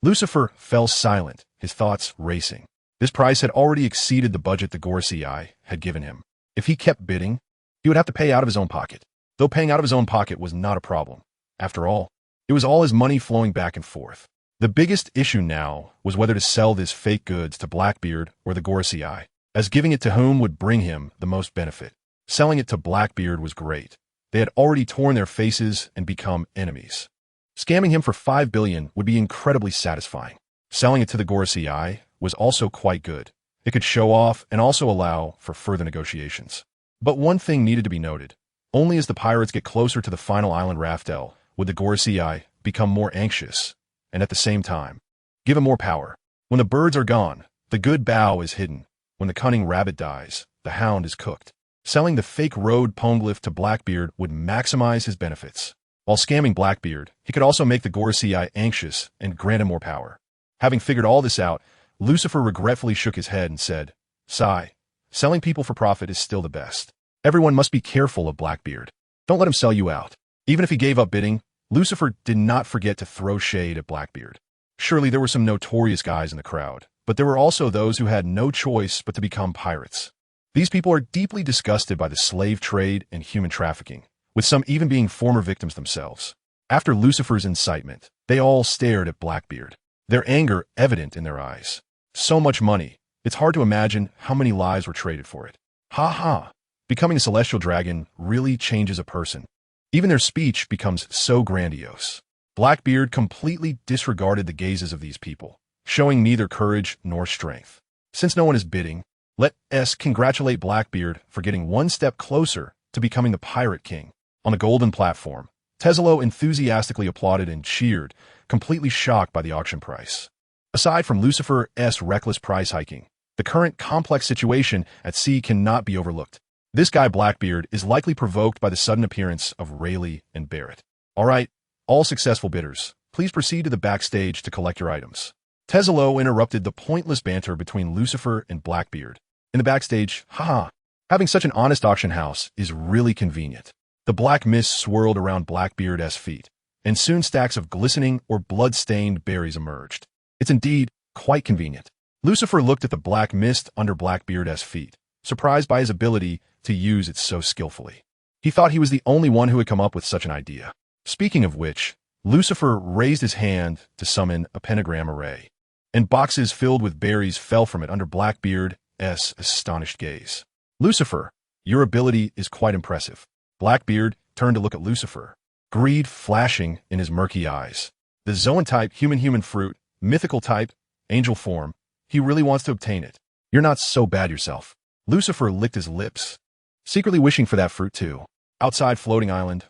Lucifer fell silent, his thoughts racing. This price had already exceeded the budget the Gorosei had given him. If he kept bidding, he would have to pay out of his own pocket. Though paying out of his own pocket was not a problem. After all, it was all his money flowing back and forth. The biggest issue now was whether to sell this fake goods to Blackbeard or the Gorosei, as giving it to whom would bring him the most benefit. Selling it to Blackbeard was great. They had already torn their faces and become enemies. Scamming him for 5 billion would be incredibly satisfying. Selling it to the Gorosei was also quite good. It could show off and also allow for further negotiations. But one thing needed to be noted. Only as the pirates get closer to the final island Raftel would the Gorosei become more anxious, and at the same time, give him more power. When the birds are gone, the good bow is hidden. When the cunning rabbit dies, the hound is cooked. Selling the fake road poneglyph to Blackbeard would maximize his benefits. While scamming Blackbeard, he could also make the Gorosei anxious and grant him more power. Having figured all this out, Lucifer regretfully shook his head and said, "Sigh, selling people for profit is still the best. Everyone must be careful of Blackbeard. Don't let him sell you out." Even if he gave up bidding, Lucifer did not forget to throw shade at Blackbeard. Surely there were some notorious guys in the crowd, but there were also those who had no choice but to become pirates. These people are deeply disgusted by the slave trade and human trafficking, with some even being former victims themselves. After Lucifer's incitement, they all stared at Blackbeard, their anger evident in their eyes. So much money, it's hard to imagine how many lives were traded for it. Ha ha! Becoming a celestial dragon really changes a person. Even their speech becomes so grandiose. Blackbeard completely disregarded the gazes of these people, showing neither courage nor strength. Since no one is bidding, let us congratulate Blackbeard for getting one step closer to becoming the Pirate King. On the golden platform, Tezzolo enthusiastically applauded and cheered, completely shocked by the auction price. Aside from Lucifer's reckless price hiking, the current complex situation at sea cannot be overlooked. This guy Blackbeard is likely provoked by the sudden appearance of Rayleigh and Barrett. All right, all successful bidders, please proceed to the backstage to collect your items. Teslo interrupted the pointless banter between Lucifer and Blackbeard. In the backstage, haha, having such an honest auction house is really convenient. The black mist swirled around Blackbeard's feet, and soon stacks of glistening or blood-stained berries emerged. It's indeed quite convenient. Lucifer looked at the black mist under Blackbeard's feet, surprised by his ability to use it so skillfully. He thought he was the only one who had come up with such an idea. Speaking of which, Lucifer raised his hand to summon a pentagram array, and boxes filled with berries fell from it under Blackbeard's astonished gaze. Lucifer, your ability is quite impressive. Blackbeard turned to look at Lucifer, greed flashing in his murky eyes. The Zoan type human fruit, mythical type, angel form, he really wants to obtain it. You're not so bad yourself. Lucifer licked his lips, secretly wishing for that fruit too. Outside floating island,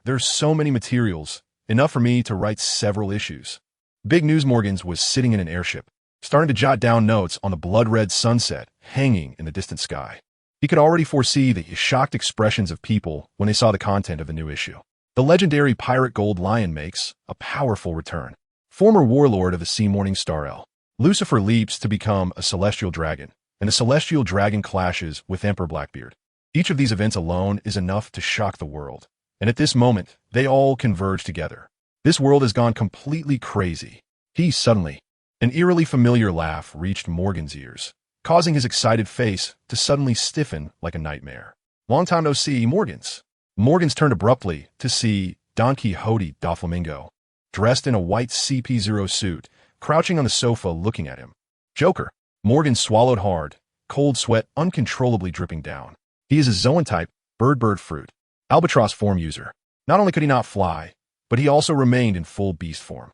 there's so many materials, enough for me to write several issues. Big News Morgans was sitting in an airship, starting to jot down notes on the blood-red sunset hanging in the distant sky. He could already foresee the shocked expressions of people when they saw the content of the new issue. The legendary pirate gold lion makes a powerful return. Former warlord of the Sea Morning Star L. Lucifer leaps to become a celestial dragon, and the celestial dragon clashes with Emperor Blackbeard. Each of these events alone is enough to shock the world, and at this moment, they all converge together. This world has gone completely crazy. An eerily familiar laugh reached Morgan's ears, causing his excited face to suddenly stiffen like a nightmare. Long time no see, Morgans. Morgans turned abruptly to see Don Quixote Doflamingo, dressed in a white CP0 suit, crouching on the sofa looking at him. Joker. Morgan swallowed hard, cold sweat uncontrollably dripping down. He is a Zoan type, bird fruit, albatross form user. Not only could he not fly, but he also remained in full beast form.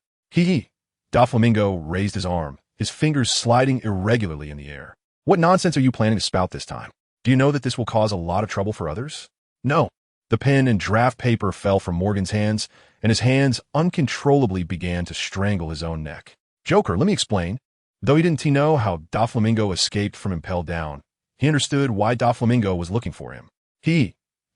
Doflamingo raised his arm, his fingers sliding irregularly in the air. What nonsense are you planning to spout this time? Do you know that this will cause a lot of trouble for others? No. The pen and draft paper fell from Morgan's hands, and his hands uncontrollably began to strangle his own neck. Joker, let me explain. Though he didn't know how Doflamingo escaped from impelled down, he understood why Doflamingo was looking for him.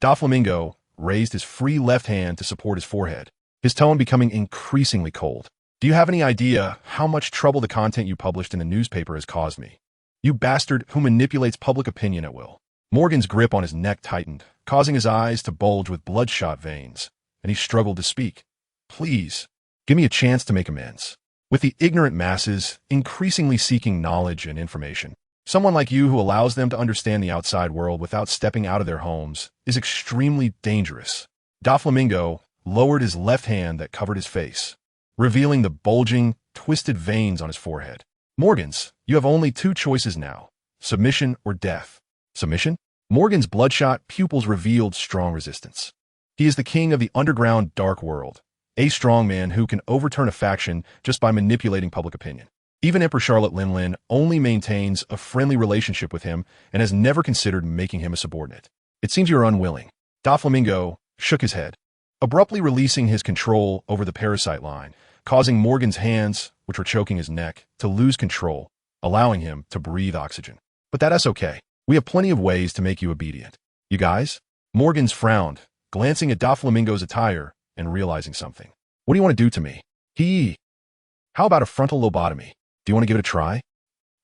Doflamingo, raised his free left hand to support his forehead, his tone becoming increasingly cold. Do you have any idea how much trouble the content you published in the newspaper has caused me? You bastard who manipulates public opinion at will. Morgan's grip on his neck tightened, causing his eyes to bulge with bloodshot veins, and he struggled to speak. Please, give me a chance to make amends. With the ignorant masses increasingly seeking knowledge and information, someone like you who allows them to understand the outside world without stepping out of their homes is extremely dangerous. Doflamingo lowered his left hand that covered his face, revealing the bulging, twisted veins on his forehead. Morgans, you have only two choices now, submission or death. Submission? Morgan's bloodshot pupils revealed strong resistance. He is the king of the underground dark world, a strong man who can overturn a faction just by manipulating public opinion. Even Emperor Charlotte Linlin only maintains a friendly relationship with him and has never considered making him a subordinate. It seems you are unwilling. Doflamingo shook his head, abruptly releasing his control over the parasite line, causing Morgan's hands, which were choking his neck, to lose control, allowing him to breathe oxygen. But that's okay. We have plenty of ways to make you obedient. You guys? Morgans frowned, glancing at Doflamingo's attire and realizing something. What do you want to do to me? How about a frontal lobotomy? Do you want to give it a try?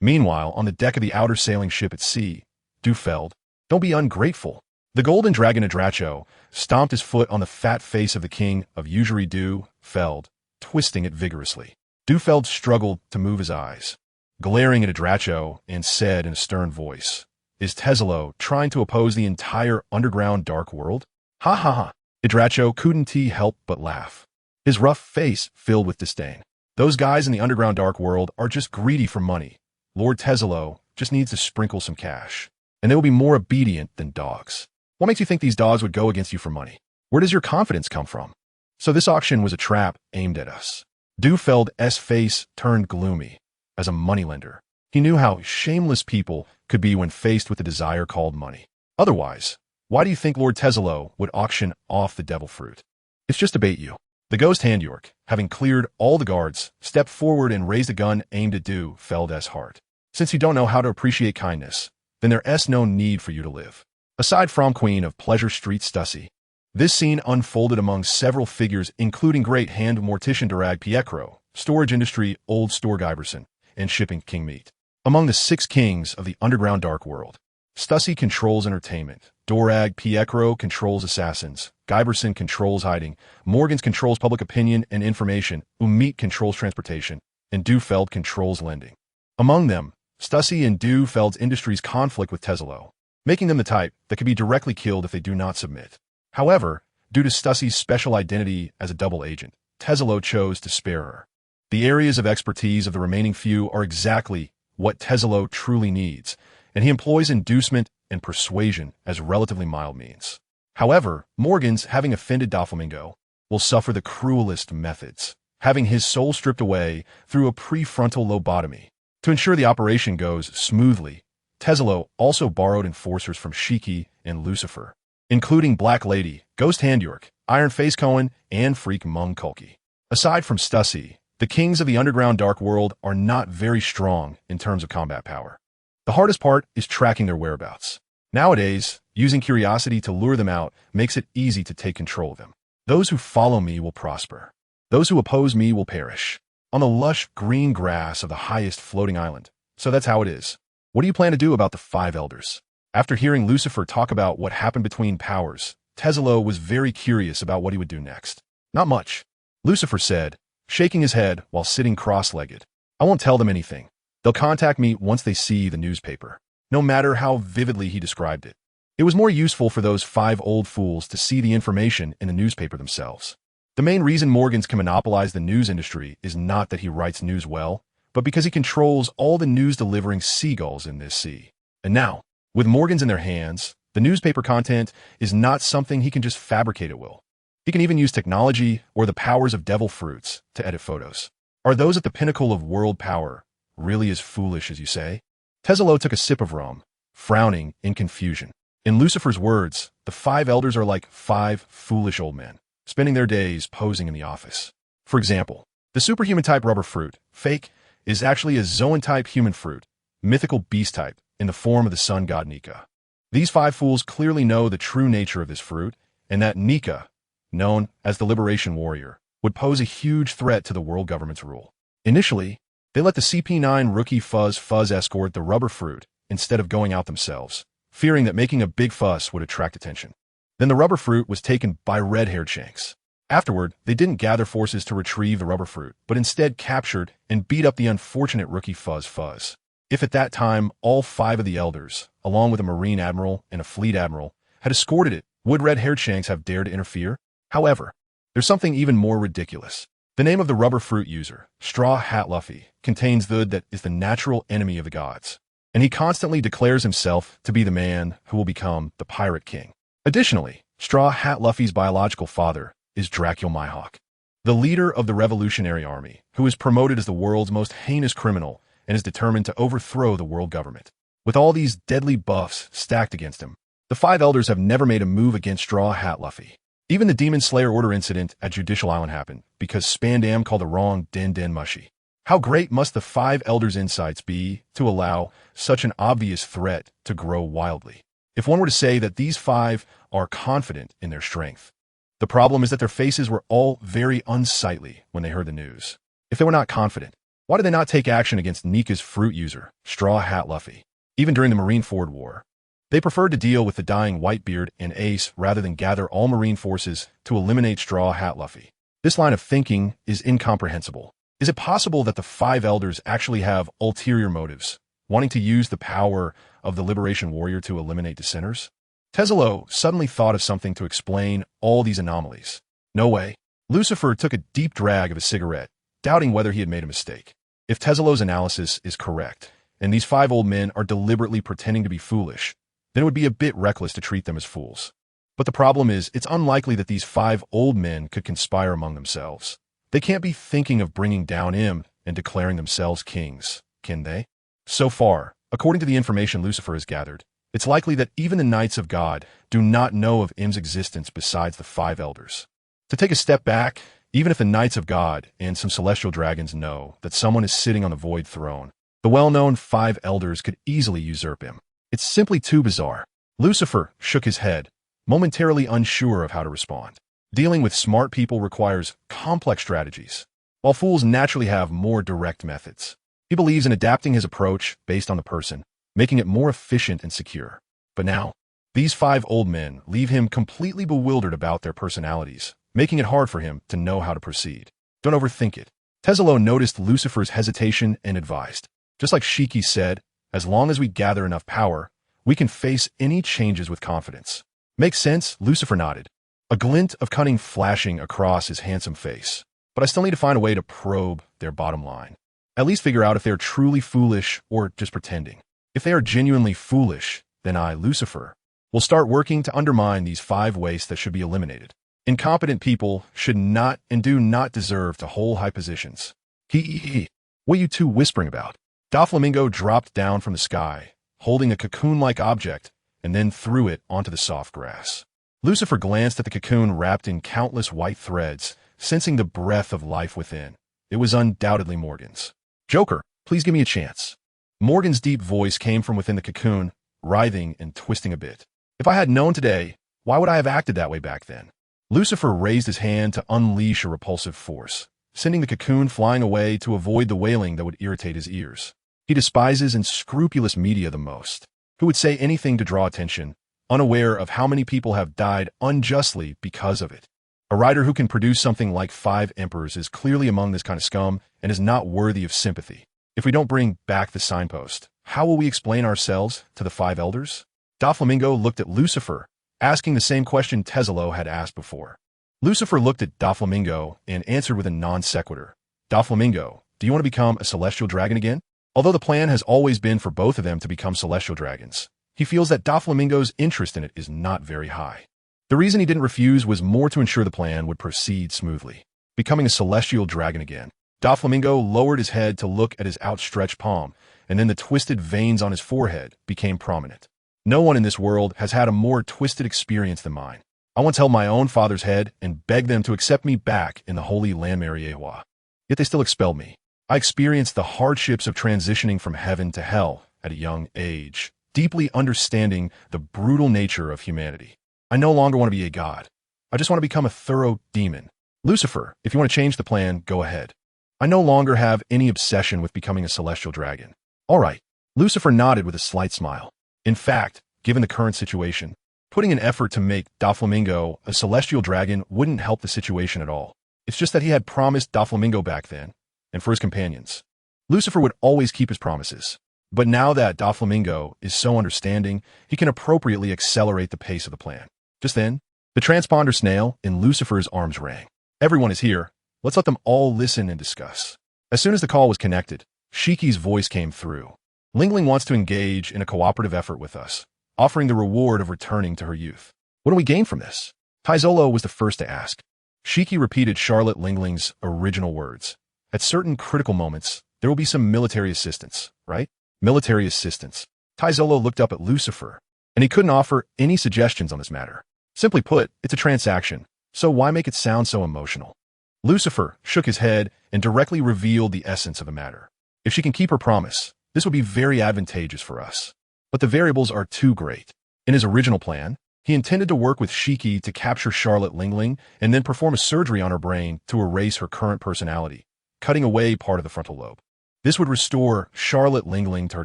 Meanwhile, on the deck of the outer sailing ship at sea, Dufeld, don't be ungrateful. The golden dragon Adracho stomped his foot on the fat face of the king of usury Dufeld, twisting it vigorously. Dufeld struggled to move his eyes, glaring at Adracho, and said in a stern voice, Is Teslo trying to oppose the entire underground dark world? Ha ha ha. Adracho couldn't help but laugh, his rough face filled with disdain. Those guys in the underground dark world are just greedy for money. Lord Teslo just needs to sprinkle some cash, and they will be more obedient than dogs. What makes you think these dogs would go against you for money? Where does your confidence come from? So this auction was a trap aimed at us. Dufeld's face turned gloomy. As a moneylender, he knew how shameless people could be when faced with the desire called money. Otherwise, why do you think Lord Teslo would auction off the devil fruit? It's just to bait you. The ghost Handyork, having cleared all the guards, stepped forward and raised a gun aimed at Feld's heart. Since you don't know how to appreciate kindness, then there's no need for you to live. Aside from Queen of Pleasure Street Stussy, this scene unfolded among several figures including Great Hand Mortician Durag Pietro, Storage Industry Old Store Giberson, and Shipping King Meat. Among the 6 kings of the underground dark world, Stussy controls entertainment, Durag Pietro controls assassins, Giberson controls hiding, Morgans controls public opinion and information, Meat controls transportation, and Feld controls lending. Among them, Stussy and Feld's industries conflict with Tesla, making them the type that can be directly killed if they do not submit. However, due to Stussy's special identity as a double agent, Tesla chose to spare her. The areas of expertise of the remaining few are exactly what Tesla truly needs, and he employs inducement and persuasion as relatively mild means. However, Morgans, having offended Doflamingo, will suffer the cruelest methods, having his soul stripped away through a prefrontal lobotomy. To ensure the operation goes smoothly, Tesla also borrowed enforcers from Shiki and Lucifer, including Black Lady, Ghost Handyork, Iron Face Cohen, and Freak Mung Kulki. Aside from Stussy, the kings of the underground dark world are not very strong in terms of combat power. The hardest part is tracking their whereabouts. Nowadays, using curiosity to lure them out makes it easy to take control of them. Those who follow me will prosper. Those who oppose me will perish. On the lush green grass of the highest floating island. So that's how it is. What do you plan to do about the 5 elders? After hearing Lucifer talk about what happened between powers, Tesla was very curious about what he would do next. Not much, Lucifer said, shaking his head while sitting cross-legged. I won't tell them anything. They'll contact me once they see the newspaper. No matter how vividly he described it. It was more useful for those 5 old fools to see the information in the newspaper themselves. The main reason Morgans can monopolize the news industry is not that he writes news well, but because he controls all the news-delivering seagulls in this sea. And now, with Morgans in their hands, the newspaper content is not something he can just fabricate at will. He can even use technology or the powers of devil fruits to edit photos. Are those at the pinnacle of world power really as foolish as you say? Tesla took a sip of rum, frowning in confusion. In Lucifer's words, the 5 elders are like 5 foolish old men, spending their days posing in the office. For example, the superhuman type rubber fruit, fake, is actually a Zoan type human fruit, mythical beast type, in the form of the sun god Nika. These 5 fools clearly know the true nature of this fruit, and that Nika, known as the Liberation Warrior, would pose a huge threat to the world government's rule. Initially, they let the CP9 rookie Fuzz escort the rubber fruit instead of going out themselves, fearing that making a big fuss would attract attention. Then the rubber fruit was taken by red-haired Shanks. Afterward, they didn't gather forces to retrieve the rubber fruit, but instead captured and beat up the unfortunate rookie Fuzz. If at that time all 5 of the elders, along with a Marine Admiral and a Fleet Admiral, had escorted it, would red-haired Shanks have dared to interfere? However, there's something even more ridiculous. The name of the rubber fruit user, Straw Hat Luffy, contains the that is the natural enemy of the gods, and he constantly declares himself to be the man who will become the Pirate King. Additionally, Straw Hat Luffy's biological father is Dracul Mihawk, the leader of the Revolutionary Army, who is promoted as the world's most heinous criminal and is determined to overthrow the world government. With all these deadly buffs stacked against him, the 5 elders have never made a move against Straw Hat Luffy. Even the Demon Slayer Order incident at Judicial Island happened because Spandam called the wrong Den mushy. How great must the 5 elders' insights be to allow such an obvious threat to grow wildly? If one were to say that these 5 are confident in their strength, the problem is that their faces were all very unsightly when they heard the news. If they were not confident, why did they not take action against Nika's fruit user, Straw Hat Luffy? Even during the Marine-Ford War, they preferred to deal with the dying Whitebeard and Ace rather than gather all Marine forces to eliminate Straw Hat Luffy. This line of thinking is incomprehensible. Is it possible that the 5 elders actually have ulterior motives, wanting to use the power of the Liberation Warrior to eliminate dissenters? Tesla suddenly thought of something to explain all these anomalies. No way. Lucifer took a deep drag of a cigarette, doubting whether he had made a mistake. If Tesla's analysis is correct, and these 5 old men are deliberately pretending to be foolish, then it would be a bit reckless to treat them as fools. But the problem is, it's unlikely that these 5 old men could conspire among themselves. They can't be thinking of bringing down him and declaring themselves kings, can they? So far, according to the information Lucifer has gathered, it's likely that even the Knights of God do not know of Im's existence besides the 5 elders. To take a step back Even if the Knights of God and some celestial dragons know that someone is sitting on the void throne, the well-known 5 elders could easily usurp him. It's simply too bizarre. Lucifer shook his head, momentarily unsure of how to respond. Dealing with smart people requires complex strategies, while fools naturally have more direct methods. He believes in adapting his approach based on the person, making it more efficient and secure. But now, these 5 old men leave him completely bewildered about their personalities, making it hard for him to know how to proceed. Don't overthink it. Tezelo noticed Lucifer's hesitation and advised. Just like Shiki said, as long as we gather enough power, we can face any changes with confidence. Makes sense? Lucifer nodded, a glint of cunning flashing across his handsome face. But I still need to find a way to probe their bottom line. At least figure out if they're truly foolish or just pretending. If they are genuinely foolish, then I, Lucifer, will start working to undermine these 5 wastes that should be eliminated. Incompetent people should not and do not deserve to hold high positions. What are you two whispering about? Doflamingo dropped down from the sky, holding a cocoon-like object, and then threw it onto the soft grass. Lucifer glanced at the cocoon wrapped in countless white threads, sensing the breath of life within. It was undoubtedly Morgan's. Joker, please give me a chance. Morgan's deep voice came from within the cocoon, writhing and twisting a bit. If I had known today, why would I have acted that way back then? Lucifer raised his hand to unleash a repulsive force, sending the cocoon flying away to avoid the wailing that would irritate his ears. He despises unscrupulous media the most, who would say anything to draw attention, unaware of how many people have died unjustly because of it. A writer who can produce something like 5 emperors is clearly among this kind of scum and is not worthy of sympathy. If we don't bring back the signpost, how will we explain ourselves to the 5 elders? Doflamingo looked at Lucifer, asking the same question Tezelo had asked before. Lucifer looked at Doflamingo and answered with a non sequitur. Doflamingo, do you want to become a celestial dragon again? Although the plan has always been for both of them to become celestial dragons, he feels that Doflamingo's interest in it is not very high. The reason he didn't refuse was more to ensure the plan would proceed smoothly. Becoming a celestial dragon again. Doflamingo lowered his head to look at his outstretched palm, and then the twisted veins on his forehead became prominent. No one in this world has had a more twisted experience than mine. I once held my own father's head and begged them to accept me back in the holy land Mariewa. Yet they still expelled me. I experienced the hardships of transitioning from heaven to hell at a young age, deeply understanding the brutal nature of humanity. I no longer want to be a god. I just want to become a thorough demon. Lucifer, if you want to change the plan, go ahead. I no longer have any obsession with becoming a celestial dragon. All right. Lucifer nodded with a slight smile. In fact, given the current situation, putting an effort to make Doflamingo a celestial dragon wouldn't help the situation at all. It's just that he had promised Doflamingo back then, and for his companions. Lucifer would always keep his promises. But now that Doflamingo is so understanding, he can appropriately accelerate the pace of the plan. Just then, the transponder snail in Lucifer's arms rang. Everyone is here. Let's let them all listen and discuss. As soon as the call was connected, Shiki's voice came through. Lingling wants to engage in a cooperative effort with us, offering the reward of returning to her youth. What do we gain from this? Taizolo was the first to ask. Shiki repeated Charlotte Lingling's original words. At certain critical moments, there will be some military assistance, right? Military assistance. Taizolo looked up at Lucifer, and he couldn't offer any suggestions on this matter. Simply put, it's a transaction, so why make it sound so emotional? Lucifer shook his head and directly revealed the essence of the matter. If she can keep her promise, this would be very advantageous for us. But the variables are too great. In his original plan, he intended to work with Shiki to capture Charlotte Lingling and then perform a surgery on her brain to erase her current personality, cutting away part of the frontal lobe. This would restore Charlotte Lingling to her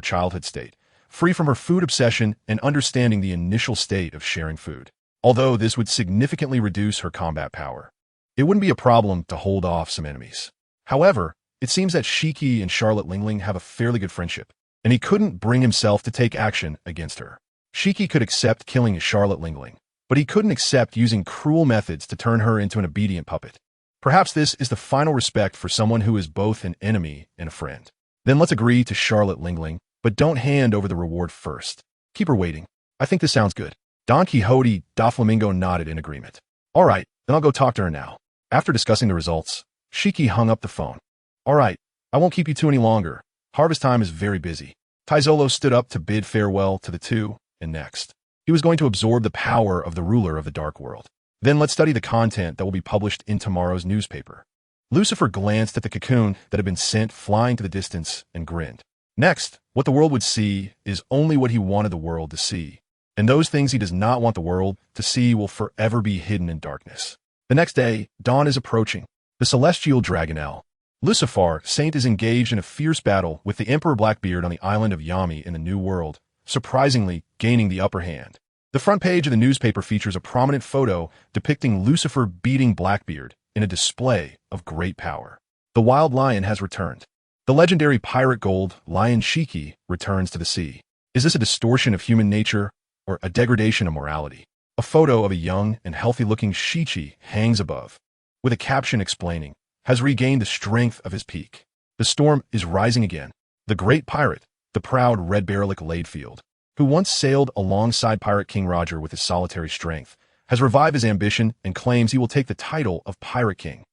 childhood state, free from her food obsession and understanding the initial state of sharing food. Although this would significantly reduce her combat power, it wouldn't be a problem to hold off some enemies. However, it seems that Shiki and Charlotte Lingling have a fairly good friendship, and he couldn't bring himself to take action against her. Shiki could accept killing Charlotte Lingling, but he couldn't accept using cruel methods to turn her into an obedient puppet. Perhaps this is the final respect for someone who is both an enemy and a friend. Then let's agree to Charlotte Lingling, but don't hand over the reward first. Keep her waiting. I think this sounds good. Don Quixote Doflamingo nodded in agreement. All right, then I'll go talk to her now. After discussing the results, Shiki hung up the phone. All right, I won't keep you two any longer. Harvest time is very busy. Taizolo stood up to bid farewell to the two, and next, he was going to absorb the power of the ruler of the dark world. Then let's study the content that will be published in tomorrow's newspaper. Lucifer glanced at the cocoon that had been sent flying to the distance and grinned. Next, what the world would see is only what he wanted the world to see. And those things he does not want the world to see will forever be hidden in darkness. The next day, dawn is approaching. The celestial dragon Lucifer, Saint, is engaged in a fierce battle with the Emperor Blackbeard on the island of Yami in the New World, surprisingly gaining the upper hand. The front page of the newspaper features a prominent photo depicting Lucifer beating Blackbeard in a display of great power. The wild lion has returned. The legendary pirate gold lion Shiki returns to the sea. Is this a distortion of human nature or a degradation of morality? A photo of a young and healthy-looking Shichi hangs above, with a caption explaining, has regained the strength of his peak. The storm is rising again. The great pirate, the proud Red Barrelic Ladefield, who once sailed alongside Pirate King Roger with his solitary strength, has revived his ambition and claims he will take the title of Pirate King.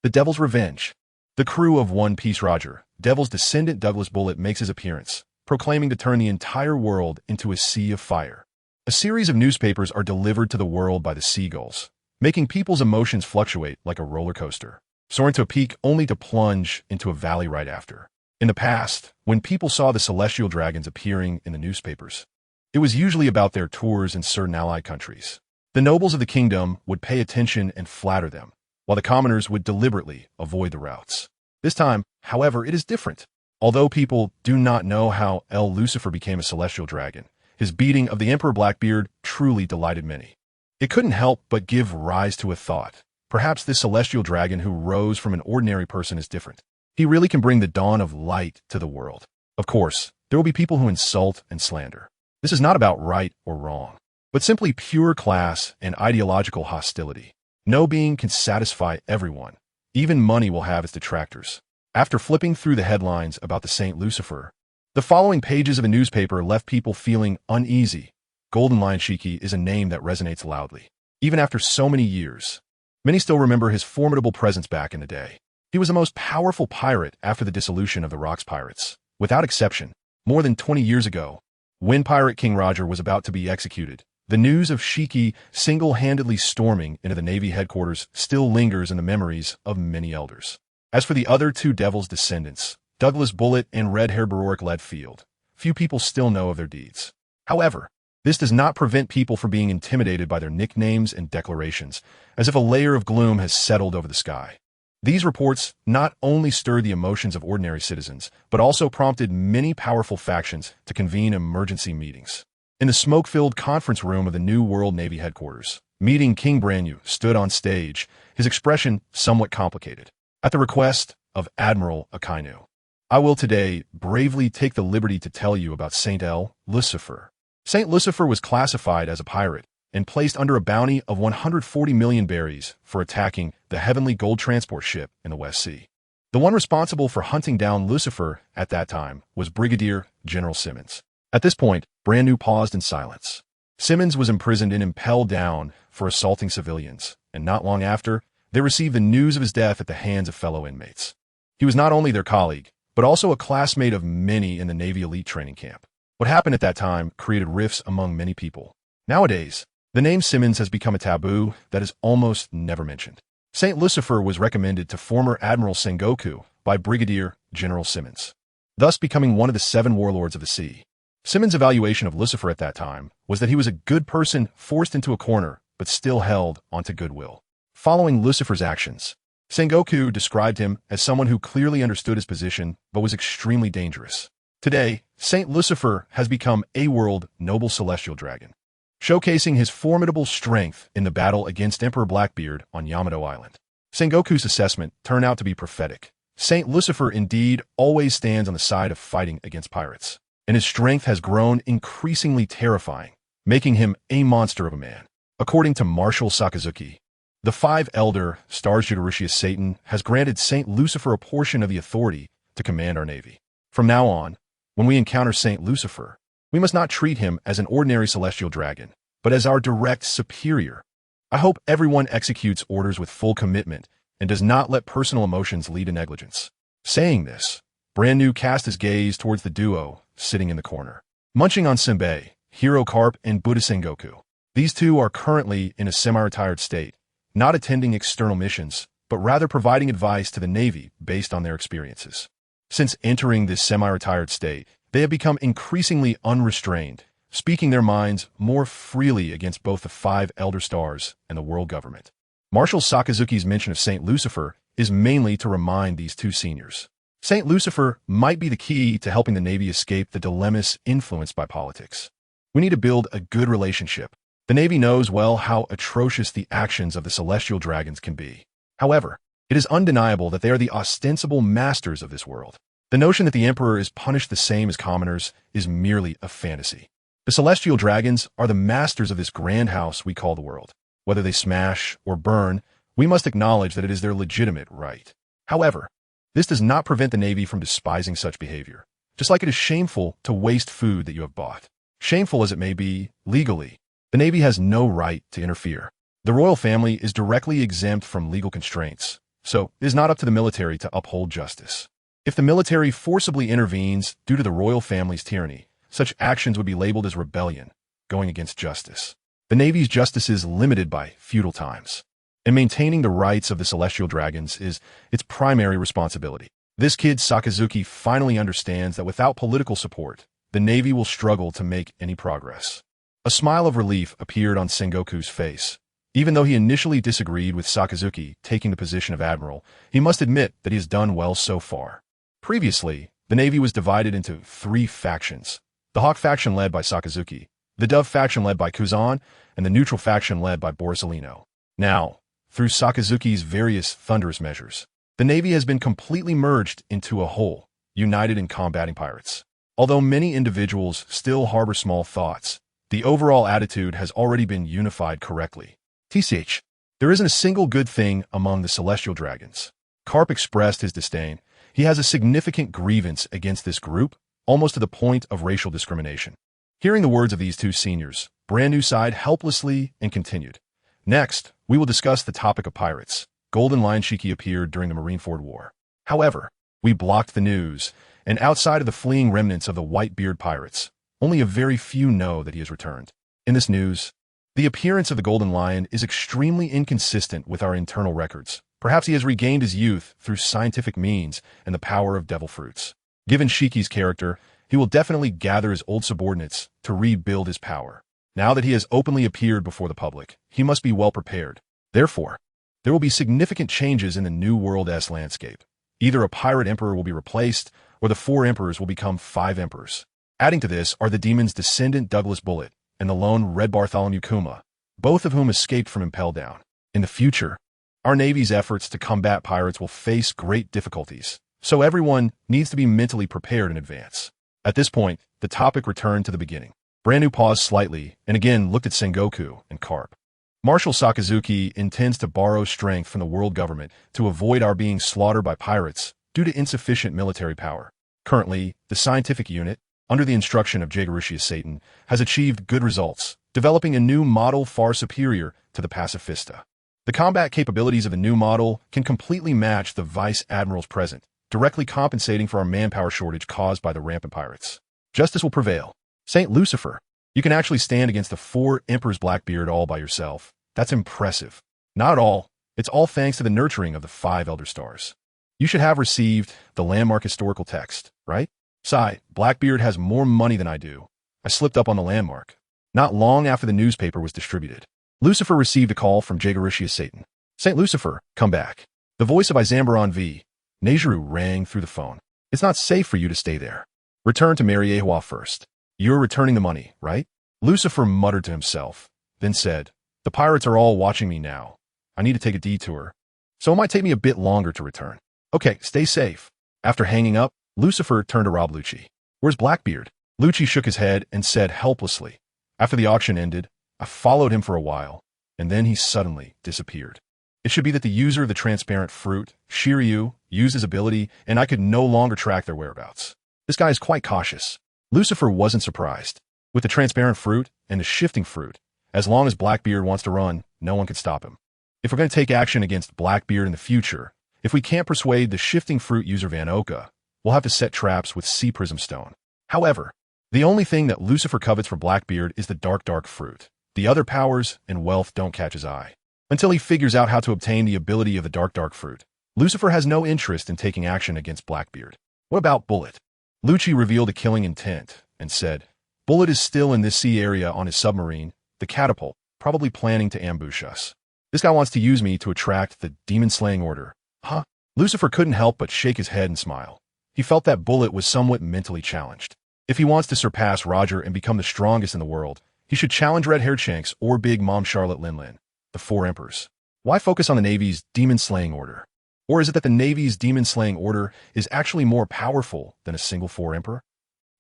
The Devil's Revenge. The crew of One Piece Roger, Devil's descendant Douglas Bullet, makes his appearance, proclaiming to turn the entire world into a sea of fire. A series of newspapers are delivered to the world by the seagulls, making people's emotions fluctuate like a roller coaster, soaring to a peak only to plunge into a valley right after. In the past, when people saw the celestial dragons appearing in the newspapers, it was usually about their tours in certain allied countries. The nobles of the kingdom would pay attention and flatter them, while the commoners would deliberately avoid the routes. This time, however, it is different. Although people do not know how Lucifer became a celestial dragon, his beating of the Emperor Blackbeard truly delighted many. It couldn't help but give rise to a thought. Perhaps this celestial dragon who rose from an ordinary person is different. He really can bring the dawn of light to the world. Of course, there will be people who insult and slander. This is not about right or wrong, but simply pure class and ideological hostility. No being can satisfy everyone. Even money will have its detractors. After flipping through the headlines about the Saint Lucifer, the following pages of a newspaper left people feeling uneasy. Golden Lion Shiki is a name that resonates loudly. Even after so many years, many still remember his formidable presence back in the day. He was the most powerful pirate after the dissolution of the Rocks Pirates. Without exception, more than 20 years ago, when Pirate King Roger was about to be executed, the news of Shiki single-handedly storming into the Navy headquarters still lingers in the memories of many elders. As for the other two Devil's descendants, Douglas Bullet and Red-haired Baroric Leadfield, few people still know of their deeds. However, this does not prevent people from being intimidated by their nicknames and declarations, as if a layer of gloom has settled over the sky. These reports not only stirred the emotions of ordinary citizens, but also prompted many powerful factions to convene emergency meetings. In the smoke-filled conference room of the New World Navy headquarters, meeting King Branyu stood on stage, his expression somewhat complicated. At the request of Admiral Akainu, I will today bravely take the liberty to tell you about Saint Lucifer. Saint Lucifer was classified as a pirate and placed under a bounty of 140 million berries for attacking the heavenly gold transport ship in the West Sea. The one responsible for hunting down Lucifer at that time was Brigadier General Simmons. At this point, Branyu paused in silence. Simmons was imprisoned and impelled down for assaulting civilians, and not long after, they received the news of his death at the hands of fellow inmates. He was not only their colleague, but also a classmate of many in the Navy elite training camp. What happened at that time created rifts among many people. Nowadays, the name Simmons has become a taboo that is almost never mentioned. Saint Lucifer was recommended to former Admiral Sengoku by Brigadier General Simmons, thus becoming one of the 7 warlords of the sea. Simmons' evaluation of Lucifer at that time was that he was a good person forced into a corner, but still held onto goodwill. Following Lucifer's actions, Sengoku described him as someone who clearly understood his position but was extremely dangerous. Today, Saint Lucifer has become a world noble celestial dragon, showcasing his formidable strength in the battle against Emperor Blackbeard on Yamato Island. Sengoku's assessment turned out to be prophetic. Saint Lucifer indeed always stands on the side of fighting against pirates, and his strength has grown increasingly terrifying, making him a monster of a man. According to Marshal Sakazuki, the 5 Elder Stars Judicious Satan has granted Saint Lucifer a portion of the authority to command our navy. From now on, when we encounter Saint Lucifer, we must not treat him as an ordinary celestial dragon, but as our direct superior. I hope everyone executes orders with full commitment and does not let personal emotions lead to negligence. Saying this, Branyu cast his gaze towards the duo sitting in the corner, munching on senbei, Hiro Carp and Buddha Sengoku. These two are currently in a semi-retired state, not attending external missions, but rather providing advice to the Navy based on their experiences. Since entering this semi-retired state, they have become increasingly unrestrained, speaking their minds more freely against both the 5 Elder Stars and the world government. Marshal Sakazuki's mention of Saint Lucifer is mainly to remind these two seniors. Saint Lucifer might be the key to helping the Navy escape the dilemmas influenced by politics. We need to build a good relationship. The Navy knows well how atrocious the actions of the celestial dragons can be. However, it is undeniable that they are the ostensible masters of this world. The notion that the Emperor is punished the same as commoners is merely a fantasy. The celestial dragons are the masters of this grand house we call the world. Whether they smash or burn, we must acknowledge that it is their legitimate right. However, this does not prevent the Navy from despising such behavior, just like it is shameful to waste food that you have bought. Shameful as it may be, legally, the Navy has no right to interfere. The royal family is directly exempt from legal constraints, so it is not up to the military to uphold justice. If the military forcibly intervenes due to the royal family's tyranny, such actions would be labeled as rebellion, going against justice. The Navy's justice is limited by feudal times, and maintaining the rights of the celestial dragons is its primary responsibility. This kid Sakazuki finally understands that without political support, the Navy will struggle to make any progress. A smile of relief appeared on Sengoku's face. Even though he initially disagreed with Sakazuki taking the position of admiral, he must admit that he has done well so far. Previously, the Navy was divided into 3 factions: the Hawk faction led by Sakazuki, the Dove faction led by Kuzan, and the Neutral faction led by Borsalino. Now, through Sakazuki's various thunderous measures, the Navy has been completely merged into a whole, united in combating pirates. Although many individuals still harbor small thoughts, the overall attitude has already been unified correctly. TCH, there isn't a single good thing among the celestial dragons. Karp expressed his disdain. He has a significant grievance against this group, almost to the point of racial discrimination. Hearing the words of these two seniors, Brandu sighed helplessly and continued. Next, we will discuss the topic of pirates. Golden Lion Shiki appeared during the Marineford War. However, we blocked the news, and outside of the fleeing remnants of the Whitebeard pirates, only a very few know that he has returned. In this news, the appearance of the Golden Lion is extremely inconsistent with our internal records. Perhaps he has regained his youth through scientific means and the power of devil fruits. Given Shiki's character, he will definitely gather his old subordinates to rebuild his power. Now that he has openly appeared before the public, he must be well prepared. Therefore, there will be significant changes in the New World-S landscape. Either a pirate emperor will be replaced, or the 4 emperors will become 5 emperors. Adding to this are the demon's descendant Douglas Bullet and the lone Red Bartholomew Kuma, both of whom escaped from Impel Down. In the future, our Navy's efforts to combat pirates will face great difficulties, so everyone needs to be mentally prepared in advance. At this point, the topic returned to the beginning. Brandu paused slightly and again looked at Sengoku and Karp. Marshal Sakazuki intends to borrow strength from the world government to avoid our being slaughtered by pirates due to insufficient military power. Currently, the scientific unit, under the instruction of Jaegerushius Satan, has achieved good results, developing a new model far superior to the Pacifista. The combat capabilities of the new model can completely match the Vice Admiral's present, directly compensating for our manpower shortage caused by the rampant pirates. Justice will prevail. Saint Lucifer, you can actually stand against the 4 Emperors Blackbeard all by yourself. That's impressive. Not at all. It's all thanks to the nurturing of the 5 Elder Stars. You should have received the landmark historical text, right? Sigh, Blackbeard has more money than I do. I slipped up on the landmark. Not long after the newspaper was distributed, Lucifer received a call from Jaegerushius Satan. Saint Lucifer, come back. The voice of Izambaron V. Nejuru rang through the phone. It's not safe for you to stay there. Return to Mariehua first. You're returning the money, right? Lucifer muttered to himself, then said, the pirates are all watching me now. I need to take a detour, so it might take me a bit longer to return. Okay, stay safe. After hanging up, Lucifer turned to Rob Lucci. Where's Blackbeard? Lucci shook his head and said helplessly, after the auction ended, I followed him for a while, and then he suddenly disappeared. It should be that the user of the transparent fruit, Shiryu, used his ability, and I could no longer track their whereabouts. This guy is quite cautious. Lucifer wasn't surprised. With the transparent fruit and the shifting fruit, as long as Blackbeard wants to run, no one can stop him. If we're going to take action against Blackbeard in the future, if we can't persuade the shifting fruit user Van Oka, we'll have to set traps with Sea Prism Stone. However, the only thing that Lucifer covets for Blackbeard is the dark fruit. The other powers and wealth don't catch his eye. until he figures out how to obtain the ability of the dark fruit. Lucifer has no interest in taking action against Blackbeard. What about Bullet? Lucci revealed a killing intent and said, Bullet is still in this sea area on his submarine, the Catapult, probably planning to ambush us. This guy wants to use me to attract the demon-slaying order. Huh? Lucifer couldn't help but shake his head and smile. He felt that Bullet was somewhat mentally challenged. If he wants to surpass Roger and become the strongest in the world, he should challenge Red-Haired Shanks or Big Mom Charlotte Linlin, the Four Emperors. Why focus on the Navy's demon-slaying order? Or is it that the Navy's demon-slaying order is actually more powerful than a single Four Emperor?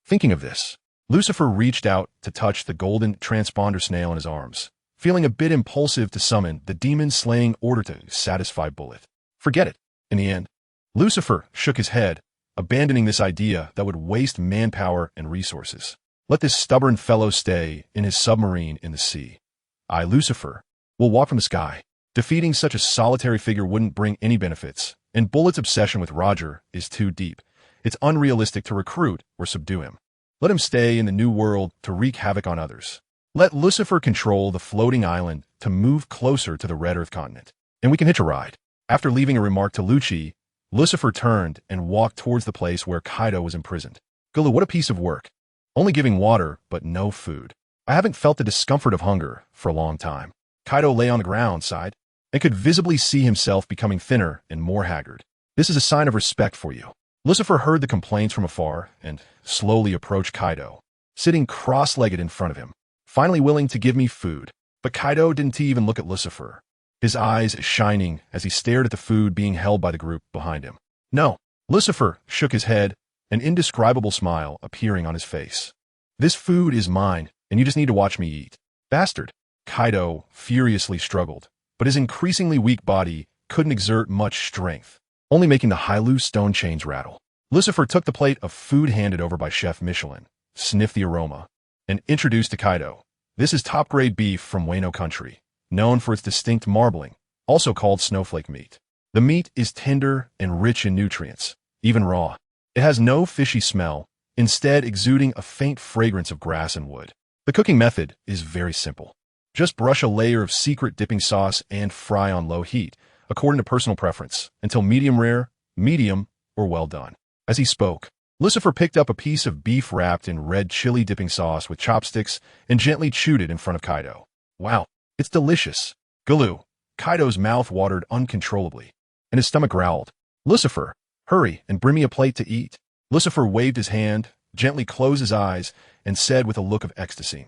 Thinking of this, Lucifer reached out to touch the golden transponder snail in his arms, feeling a bit impulsive to summon the demon-slaying order to satisfy Bullet. Forget it. In the end, Lucifer shook his head, abandoning this idea that would waste manpower and resources. Let this stubborn fellow stay in his submarine in the sea. I, Lucifer, will walk from the sky. Defeating such a solitary figure wouldn't bring any benefits, and Bullet's obsession with Roger is too deep. It's unrealistic to recruit or subdue him. Let him stay in the new world to wreak havoc on others. Let Lucifer control the floating island to move closer to the Red Earth continent, and we can hitch a ride. After leaving a remark to Lucci, Lucifer turned and walked towards the place where Kaido was imprisoned. Gulu, what a piece of work. Only giving water, but no food. I haven't felt the discomfort of hunger for a long time. Kaido lay on the ground, sighed, and could visibly see himself becoming thinner and more haggard. This is a sign of respect for you. Lucifer heard the complaints from afar and slowly approached Kaido, sitting cross-legged in front of him, finally willing to give me food. But Kaido didn't even look at Lucifer, his eyes shining as he stared at the food being held by the group behind him. No. Lucifer shook his head, an indescribable smile appearing on his face. This food is mine, and you just need to watch me eat. Bastard. Kaido furiously struggled, but his increasingly weak body couldn't exert much strength, only making the high-loose stone chains rattle. Lucifer took the plate of food handed over by Chef Michelin, sniffed the aroma, and introduced to Kaido. This is top-grade beef from Wano country, known for its distinct marbling, also called snowflake meat. The meat is tender and rich in nutrients, even raw. It has no fishy smell, instead exuding a faint fragrance of grass and wood. The cooking method is very simple. Just brush a layer of secret dipping sauce and fry on low heat, according to personal preference, until medium rare, medium, or well done. As he spoke, Lucifer picked up a piece of beef wrapped in red chili dipping sauce with chopsticks and gently chewed it in front of Kaido. Wow, it's delicious. Gulu. Kaido's mouth watered uncontrollably, and his stomach growled. Lucifer, hurry and bring me a plate to eat. Lucifer waved his hand, gently closed his eyes, and said with a look of ecstasy,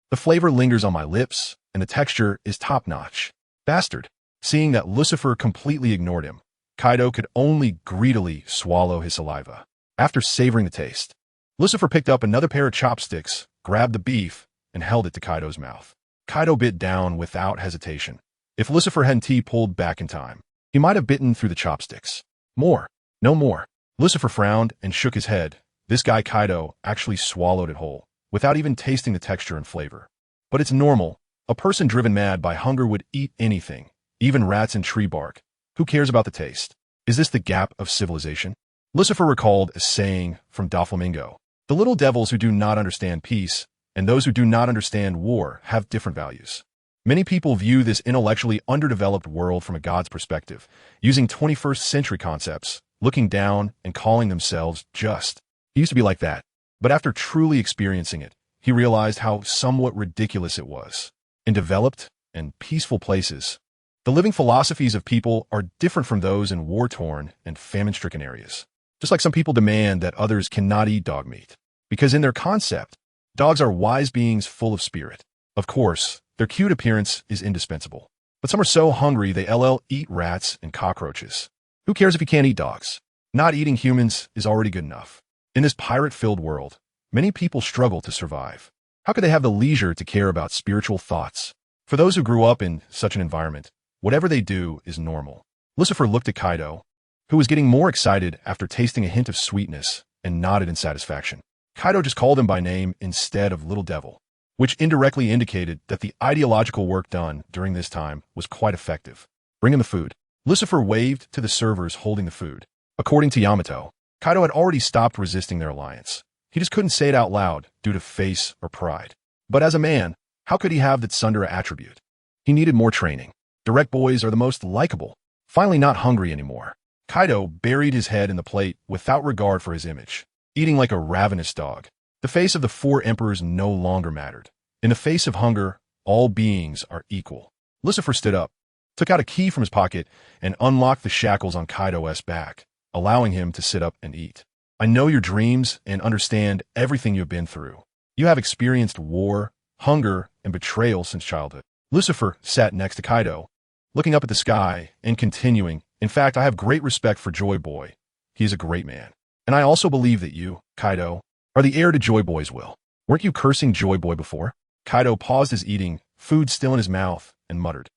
the flavor lingers on my lips, and the texture is top-notch. Bastard. Seeing that Lucifer completely ignored him, Kaido could only greedily swallow his saliva. After savoring the taste, Lucifer picked up another pair of chopsticks, grabbed the beef, and held it to Kaido's mouth. Kaido bit down without hesitation. If Lucifer hadn't pulled back in time, he might have bitten through the chopsticks. More. No more. Lucifer frowned and shook his head. This guy Kaido actually swallowed it whole, without even tasting the texture and flavor. But it's normal. A person driven mad by hunger would eat anything, even rats and tree bark. Who cares about the taste? Is this the gap of civilization? Lucifer recalled a saying from Doflamingo. The little devils who do not understand peace and those who do not understand war have different values. Many people view this intellectually underdeveloped world from a god's perspective, using 21st century concepts, looking down and calling themselves just. He used to be like that, but after truly experiencing it, he realized how somewhat ridiculous it was. In developed and peaceful places, the living philosophies of people are different from those in war-torn and famine-stricken areas. Just like some people demand that others cannot eat dog meat, because in their concept, dogs are wise beings full of spirit. Of course, their cute appearance is indispensable, but some are so hungry they eat rats and cockroaches. Who cares if you can't eat dogs? Not eating humans is already good enough. In this pirate-filled world, many people struggle to survive. How could they have the leisure to care about spiritual thoughts? For those who grew up in such an environment, whatever they do is normal. Lucifer looked at Kaido, who was getting more excited after tasting a hint of sweetness, and nodded in satisfaction. Kaido just called him by name instead of Little Devil, which indirectly indicated that the ideological work done during this time was quite effective. Bring him the food. Lucifer waved to the servers holding the food. According to Yamato, Kaido had already stopped resisting their alliance. He just couldn't say it out loud due to face or pride. But as a man, how could he have that Sundara attribute? He needed more training. Direct boys are the most likable. Finally not hungry anymore. Kaido buried his head in the plate without regard for his image, eating like a ravenous dog. The face of the four emperors no longer mattered. In the face of hunger, all beings are equal. Lucifer stood up, took out a key from his pocket, and unlocked the shackles on Kaido's back, allowing him to sit up and eat. I know your dreams and understand everything you've been through. You have experienced war, hunger, and betrayal since childhood. Lucifer sat next to Kaido, looking up at the sky and continuing, in fact, I have great respect for Joy Boy. He is a great man. And I also believe that you, Kaido, are the heir to Joy Boy's will. Weren't you cursing Joy Boy before? Kaido paused his eating, food still in his mouth, and muttered.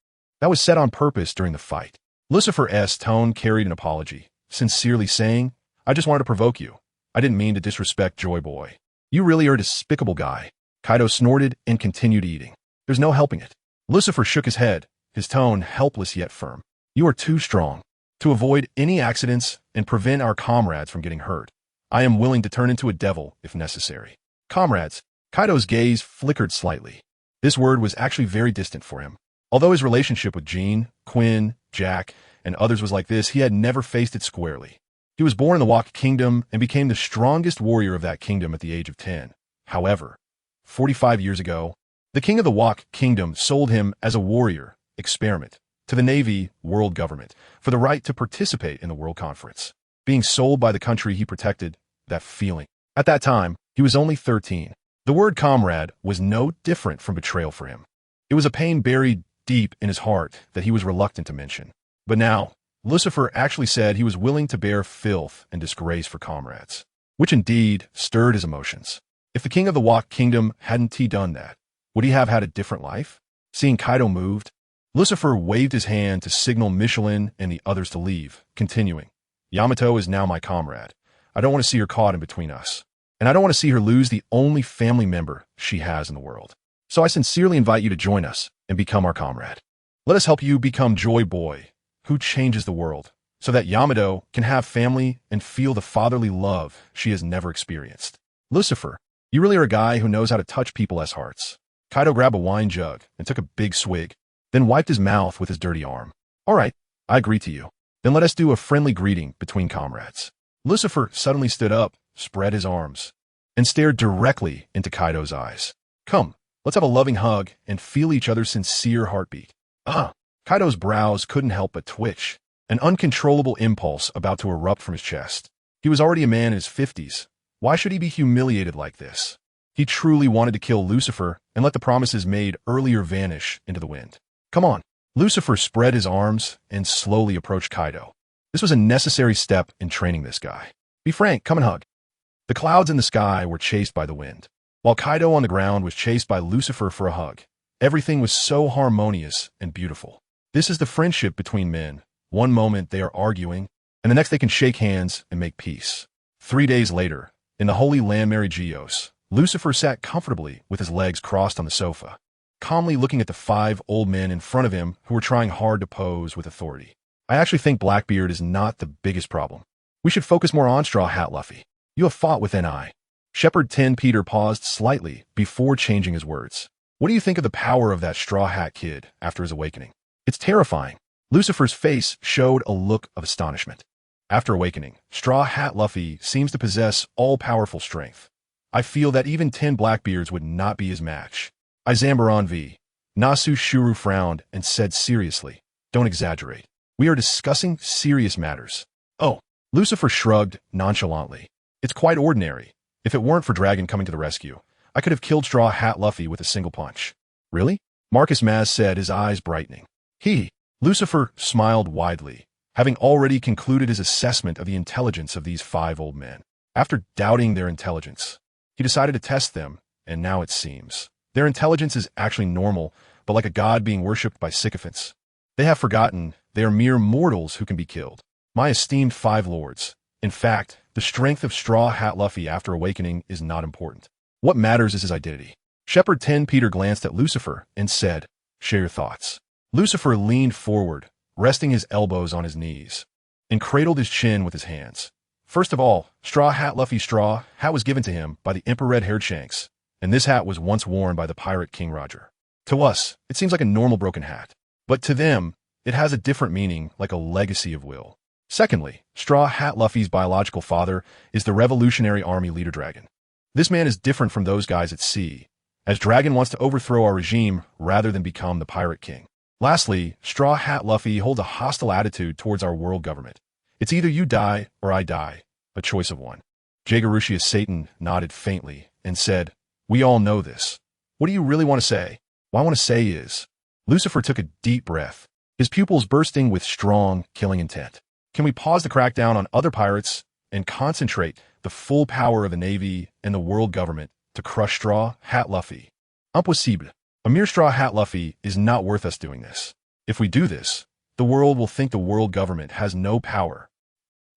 That was said on purpose during the fight. Lucifer's tone carried an apology, sincerely saying, I just wanted to provoke you. I didn't mean to disrespect Joy Boy. You really are a despicable guy. Kaido snorted and continued eating. There's no helping it. Lucifer shook his head, his tone helpless yet firm. You are too strong. To avoid any accidents and prevent our comrades from getting hurt, I am willing to turn into a devil if necessary. Comrades, Kaido's gaze flickered slightly. This word was actually very distant for him. Although his relationship with Jean, Quinn, Jack, and others was like this, he had never faced it squarely. He was born in the Wok Kingdom and became the strongest warrior of that kingdom at the age of 10. However, 45 years ago, the king of the Wok Kingdom sold him as a warrior experiment to the Navy world government for the right to participate in the World Conference. Being sold by the country he protected, that feeling. At that time, he was only 13. The word comrade was no different from betrayal for him. It was a pain buried deep in his heart that he was reluctant to mention. But now, Lucifer actually said he was willing to bear filth and disgrace for comrades, which indeed stirred his emotions. If the king of the Wok Kingdom hadn't done that, would he have had a different life? Seeing Kaido moved, Lucifer waved his hand to signal Michelin and the others to leave, continuing, Yamato is now my comrade. I don't want to see her caught in between us. And I don't want to see her lose the only family member she has in the world. So I sincerely invite you to join us and become our comrade. Let us help you become Joy Boy, who changes the world, so that Yamato can have family and feel the fatherly love she has never experienced. Lucifer, you really are a guy who knows how to touch people's hearts. Kaido grabbed a wine jug and took a big swig, then wiped his mouth with his dirty arm. All right, I agree to you. Then let us do a friendly greeting between comrades. Lucifer suddenly stood up, spread his arms, and stared directly into Kaido's eyes. Come, let's have a loving hug and feel each other's sincere heartbeat. Kaido's brows couldn't help but twitch, an uncontrollable impulse about to erupt from his chest. He was already a man in his 50s. Why should he be humiliated like this? He truly wanted to kill Lucifer and let the promises made earlier vanish into the wind. Come on. Lucifer spread his arms and slowly approached Kaido. This was a necessary step in training this guy. Be frank, come and hug. The clouds in the sky were chased by the wind, while Kaido on the ground was chased by Lucifer for a hug. Everything was so harmonious and beautiful. This is the friendship between men. One moment they are arguing, and the next they can shake hands and make peace. 3 days later, in the Holy Land Mary Geos, Lucifer sat comfortably with his legs crossed on the sofa, calmly looking at the 5 old men in front of him who were trying hard to pose with authority. I actually think Blackbeard is not the biggest problem. We should focus more on Straw Hat Luffy. You have fought with N.I. Shepherd 10 Peter paused slightly before changing his words. What do you think of the power of that Straw Hat kid after his awakening? It's terrifying. Lucifer's face showed a look of astonishment. After awakening, Straw Hat Luffy seems to possess all-powerful strength. I feel that even 10 Blackbeards would not be his match. Izambaron V. Nasu Shuru frowned and said seriously, don't exaggerate. We are discussing serious matters. Oh, Lucifer shrugged nonchalantly. It's quite ordinary. If it weren't for Dragon coming to the rescue, I could have killed Straw Hat Luffy with a single punch. Really? Marcus Maz said, his eyes brightening. Lucifer smiled widely, having already concluded his assessment of the intelligence of these 5 old men. After doubting their intelligence, he decided to test them, and now it seems their intelligence is actually normal, but like a god being worshipped by sycophants. They have forgotten they are mere mortals who can be killed. My esteemed 5 lords, in fact, the strength of Straw Hat Luffy after awakening is not important. What matters is his identity. Shepherd 10 Peter glanced at Lucifer and said, share your thoughts. Lucifer leaned forward, resting his elbows on his knees, and cradled his chin with his hands. First of all, Straw Hat Luffy's straw hat was given to him by the Emperor Red-Haired Shanks, and this hat was once worn by the pirate King Roger. To us, it seems like a normal broken hat, but to them, it has a different meaning, like a legacy of will. Secondly, Straw Hat Luffy's biological father is the Revolutionary Army leader Dragon. This man is different from those guys at sea, as Dragon wants to overthrow our regime rather than become the Pirate King. Lastly, Straw Hat Luffy holds a hostile attitude towards our world government. It's either you die or I die, a choice of one. Jagurushia Satan nodded faintly and said, "We all know this. What do you really want to say?" What I want to say is, Lucifer took a deep breath, his pupils bursting with strong, killing intent. Can we pause the crackdown on other pirates and concentrate the full power of the Navy and the world government to crush Straw Hat Luffy? Impossible. A mere Straw Hat Luffy is not worth us doing this. If we do this, the world will think the world government has no power.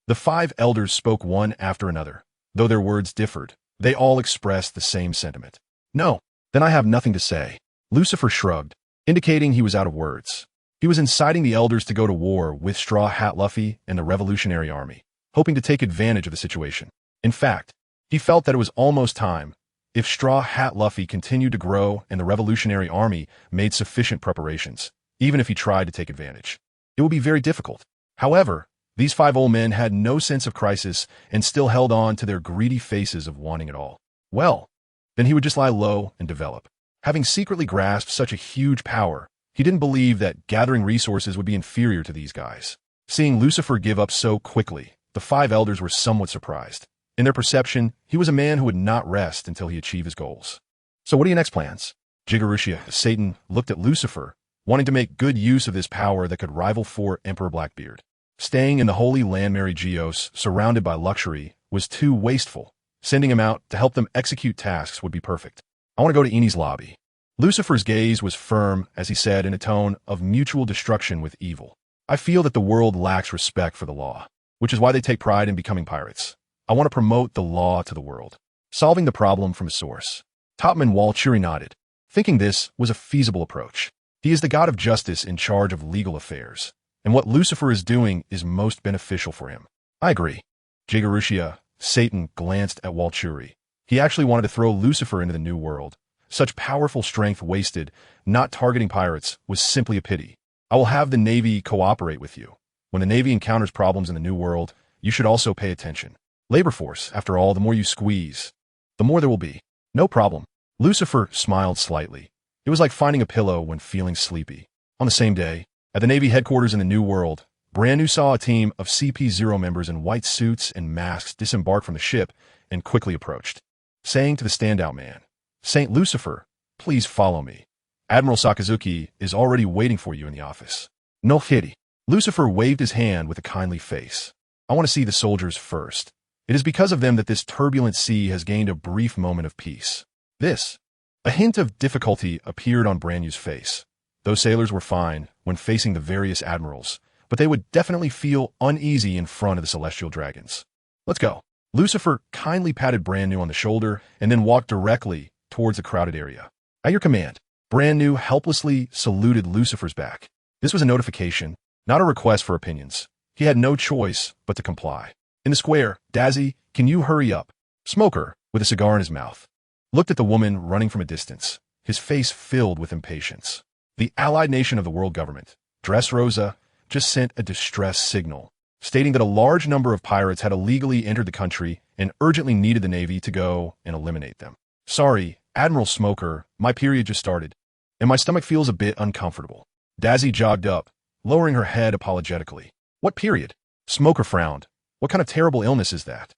The 5 elders spoke one after another. Though their words differed, they all expressed the same sentiment. No, then I have nothing to say. Lucifer shrugged, indicating he was out of words. He was inciting the elders to go to war with Straw Hat Luffy and the Revolutionary Army, hoping to take advantage of the situation. In fact, he felt that it was almost time. If Straw Hat Luffy continued to grow and the Revolutionary Army made sufficient preparations, even if he tried to take advantage, it would be very difficult. However, these 5 old men had no sense of crisis and still held on to their greedy faces of wanting it all. Well, then he would just lie low and develop. Having secretly grasped such a huge power, he didn't believe that gathering resources would be inferior to these guys. Seeing Lucifer give up so quickly, the 5 elders were somewhat surprised. In their perception, he was a man who would not rest until he achieved his goals. So what are your next plans? Jagurushia Satan looked at Lucifer, wanting to make good use of this power that could rival for Emperor Blackbeard. Staying in the Holy Land Mary Geos, surrounded by luxury, was too wasteful. Sending him out to help them execute tasks would be perfect. I want to go to Eni's lobby. Lucifer's gaze was firm as he said in a tone of mutual destruction with evil. I feel that the world lacks respect for the law, which is why they take pride in becoming pirates. I want to promote the law to the world, solving the problem from a source. Topman Walchuri nodded, thinking this was a feasible approach. He is the god of justice in charge of legal affairs, and what Lucifer is doing is most beneficial for him. I agree. Jagurushia Satan glanced at Walchuri. He actually wanted to throw Lucifer into the new world. Such powerful strength wasted, not targeting pirates, was simply a pity. I will have the Navy cooperate with you. When the Navy encounters problems in the new world, you should also pay attention. Labor force, after all, the more you squeeze, the more there will be. No problem. Lucifer smiled slightly. It was like finding a pillow when feeling sleepy. On the same day, at the Navy headquarters in the New World, Brand saw a team of CP0 members in white suits and masks disembark from the ship and quickly approached, saying to the standout man, "Saint Lucifer, please follow me. Admiral Sakazuki is already waiting for you in the office." No pity. Lucifer waved his hand with a kindly face. I want to see the soldiers first. It is because of them that this turbulent sea has gained a brief moment of peace. A hint of difficulty appeared on Brandu's face. Those sailors were fine when facing the various admirals, but they would definitely feel uneasy in front of the celestial dragons. Let's go. Lucifer kindly patted Brandu on the shoulder and then walked directly towards the crowded area. At your command. Brandu helplessly saluted Lucifer's back. This was a notification, not a request for opinions. He had no choice but to comply. In the square, Dazzy, can you hurry up? Smoker, with a cigar in his mouth, looked at the woman running from a distance, his face filled with impatience. The allied nation of the world government, Dressrosa, just sent a distress signal, stating that a large number of pirates had illegally entered the country and urgently needed the Navy to go and eliminate them. Sorry, Admiral Smoker, my period just started, and my stomach feels a bit uncomfortable. Dazzy jogged up, lowering her head apologetically. What period? Smoker frowned. What kind of terrible illness is that?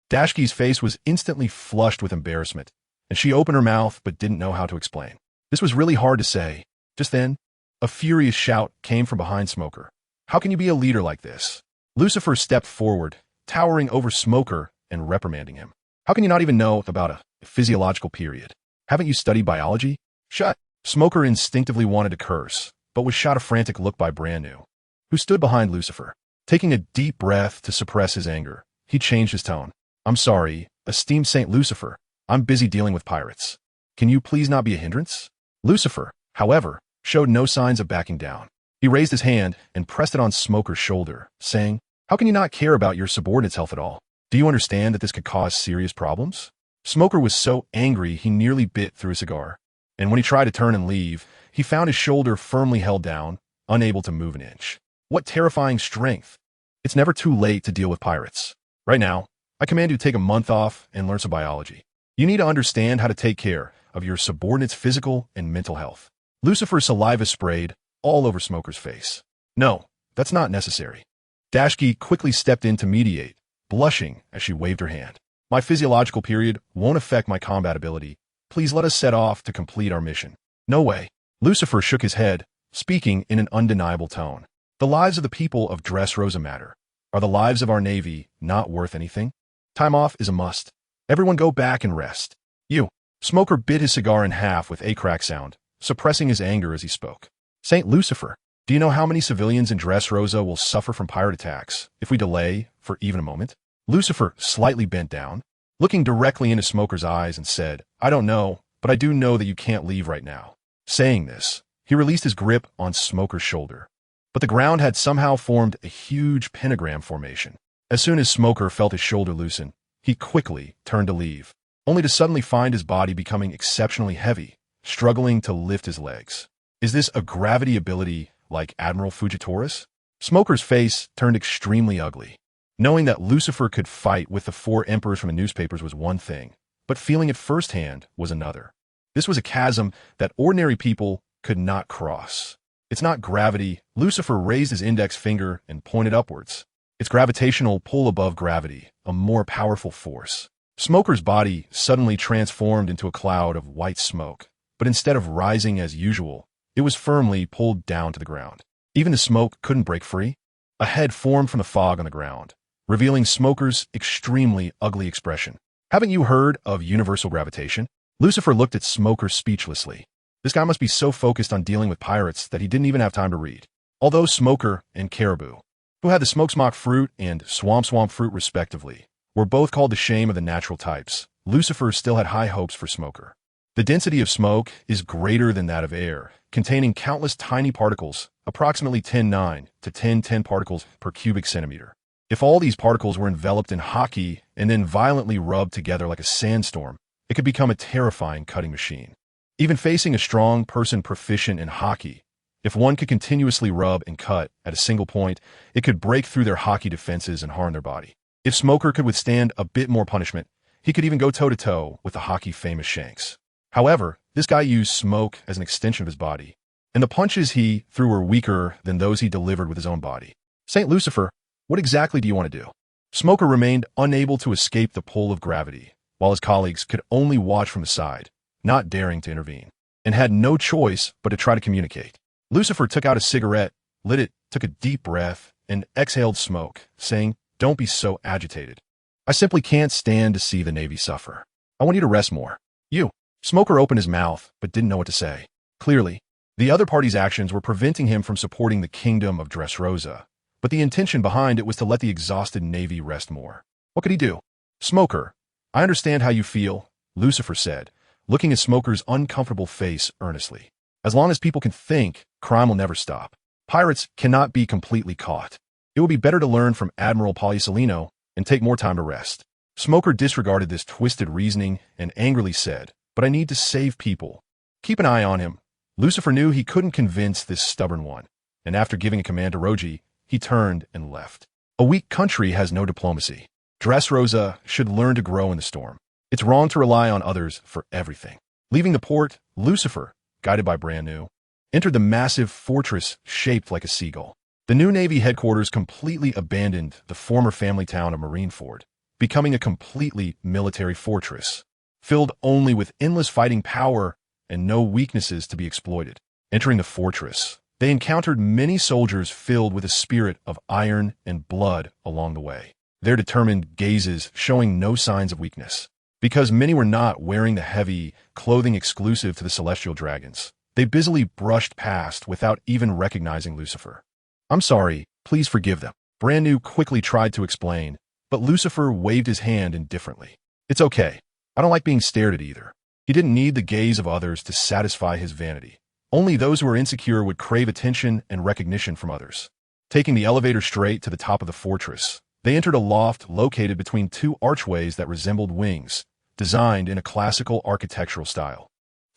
Dashki's face was instantly flushed with embarrassment, and she opened her mouth but didn't know how to explain. This was really hard to say. Just then, a furious shout came from behind Smoker. How can you be a leader like this? Lucifer stepped forward, towering over Smoker and reprimanding him. How can you not even know about a physiological period? Haven't you studied biology? Shut. Smoker instinctively wanted to curse, but was shot a frantic look by Brandu, who stood behind Lucifer. Taking a deep breath to suppress his anger, he changed his tone. I'm sorry, esteemed Saint Lucifer. I'm busy dealing with pirates. Can you please not be a hindrance? Lucifer, however, showed no signs of backing down. He raised his hand and pressed it on Smoker's shoulder, saying, How can you not care about your subordinate's health at all? Do you understand that this could cause serious problems? Smoker was so angry he nearly bit through a cigar, and when he tried to turn and leave, he found his shoulder firmly held down, unable to move an inch. What terrifying strength! It's never too late to deal with pirates. Right now, I command you to take a month off and learn some biology. You need to understand how to take care of your subordinates' physical and mental health. Lucifer's saliva sprayed all over Smoker's face. No, that's not necessary. Dashki quickly stepped in to mediate, blushing as she waved her hand. My physiological period won't affect my combat ability. Please let us set off to complete our mission. No way. Lucifer shook his head, speaking in an undeniable tone. The lives of the people of Dressrosa matter. Are the lives of our navy not worth anything? Time off is a must. Everyone go back and rest. You. Smoker bit his cigar in half with a crack sound, suppressing his anger as he spoke. Saint Lucifer, do you know how many civilians in Dressrosa will suffer from pirate attacks if we delay for even a moment? Lucifer slightly bent down, looking directly into Smoker's eyes and said, I don't know, but I do know that you can't leave right now. Saying this, he released his grip on Smoker's shoulder. But the ground had somehow formed a huge pentagram formation. As soon as Smoker felt his shoulder loosen, he quickly turned to leave, only to suddenly find his body becoming exceptionally heavy, struggling to lift his legs. Is this a gravity ability like Admiral Fujitora's? Smoker's face turned extremely ugly. Knowing that Lucifer could fight with the 4 emperors from the newspapers was one thing, but feeling it firsthand was another. This was a chasm that ordinary people could not cross. It's not gravity. Lucifer raised his index finger and pointed upwards. It's gravitational pull above gravity, a more powerful force. Smoker's body suddenly transformed into a cloud of white smoke, but instead of rising as usual, it was firmly pulled down to the ground. Even the smoke couldn't break free. A head formed from the fog on the ground, revealing Smoker's extremely ugly expression. Haven't you heard of universal gravitation? Lucifer looked at Smoker speechlessly. This guy must be so focused on dealing with pirates that he didn't even have time to read. Although Smoker and Caribou, who had the smoke fruit and swamp fruit respectively, were both called the shame of the natural types, Lucifer still had high hopes for Smoker. The density of smoke is greater than that of air, containing countless tiny particles, approximately 10^9 to 10^10 particles per cubic centimeter. If all these particles were enveloped in hockey and then violently rubbed together like a sandstorm, it could become a terrifying cutting machine. Even facing a strong person proficient in hockey, if one could continuously rub and cut at a single point, it could break through their hockey defenses and harm their body. If Smoker could withstand a bit more punishment, he could even go toe-to-toe with the hockey-famous Shanks. However, this guy used smoke as an extension of his body, and the punches he threw were weaker than those he delivered with his own body. Saint Lucifer, what exactly do you want to do? Smoker remained unable to escape the pull of gravity, while his colleagues could only watch from the side, not daring to intervene, and had no choice but to try to communicate. Lucifer took out a cigarette, lit it, took a deep breath, and exhaled smoke, saying, Don't be so agitated. I simply can't stand to see the Navy suffer. I want you to rest more. You. Smoker opened his mouth, but didn't know what to say. Clearly, the other party's actions were preventing him from supporting the kingdom of Dressrosa, but the intention behind it was to let the exhausted Navy rest more. What could he do? Smoker, I understand how you feel, Lucifer said, looking at Smoker's uncomfortable face earnestly. As long as people can think, crime will never stop. Pirates cannot be completely caught. It will be better to learn from Admiral Polisolino and take more time to rest. Smoker disregarded this twisted reasoning and angrily said, But I need to save people. Keep an eye on him. Lucifer knew he couldn't convince this stubborn one, and after giving a command to Roji, he turned and left. A weak country has no diplomacy. Dressrosa should learn to grow in the storm. It's wrong to rely on others for everything. Leaving the port, Lucifer, guided by Brand New, entered the massive fortress shaped like a seagull. The new Navy headquarters completely abandoned the former family town of Marineford, becoming a completely military fortress, filled only with endless fighting power and no weaknesses to be exploited. Entering the fortress, they encountered many soldiers filled with a spirit of iron and blood along the way, their determined gazes showing no signs of weakness. Because many were not wearing the heavy clothing exclusive to the celestial dragons, they busily brushed past without even recognizing Lucifer. I'm sorry, please forgive them. Brand New quickly tried to explain, but Lucifer waved his hand indifferently. It's okay. I don't like being stared at either. He didn't need the gaze of others to satisfy his vanity. Only those who are insecure would crave attention and recognition from others. Taking the elevator straight to the top of the fortress, they entered a loft located between two archways that resembled wings, designed in a classical architectural style.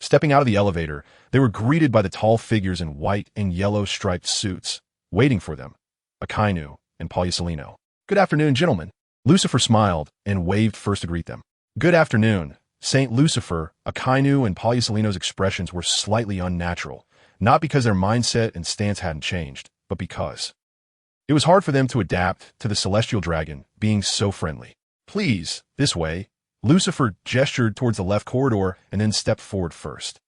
Stepping out of the elevator, they were greeted by the tall figures in white and yellow striped suits, waiting for them, Akainu and Paulicelino. "Good afternoon, gentlemen." Lucifer smiled and waved first to greet them. "Good afternoon." Saint Lucifer, Akainu, and Paulicelino's expressions were slightly unnatural, not because their mindset and stance hadn't changed, but because it was hard for them to adapt to the celestial dragon being so friendly. "Please, this way." Lucifer gestured towards the left corridor and then stepped forward first.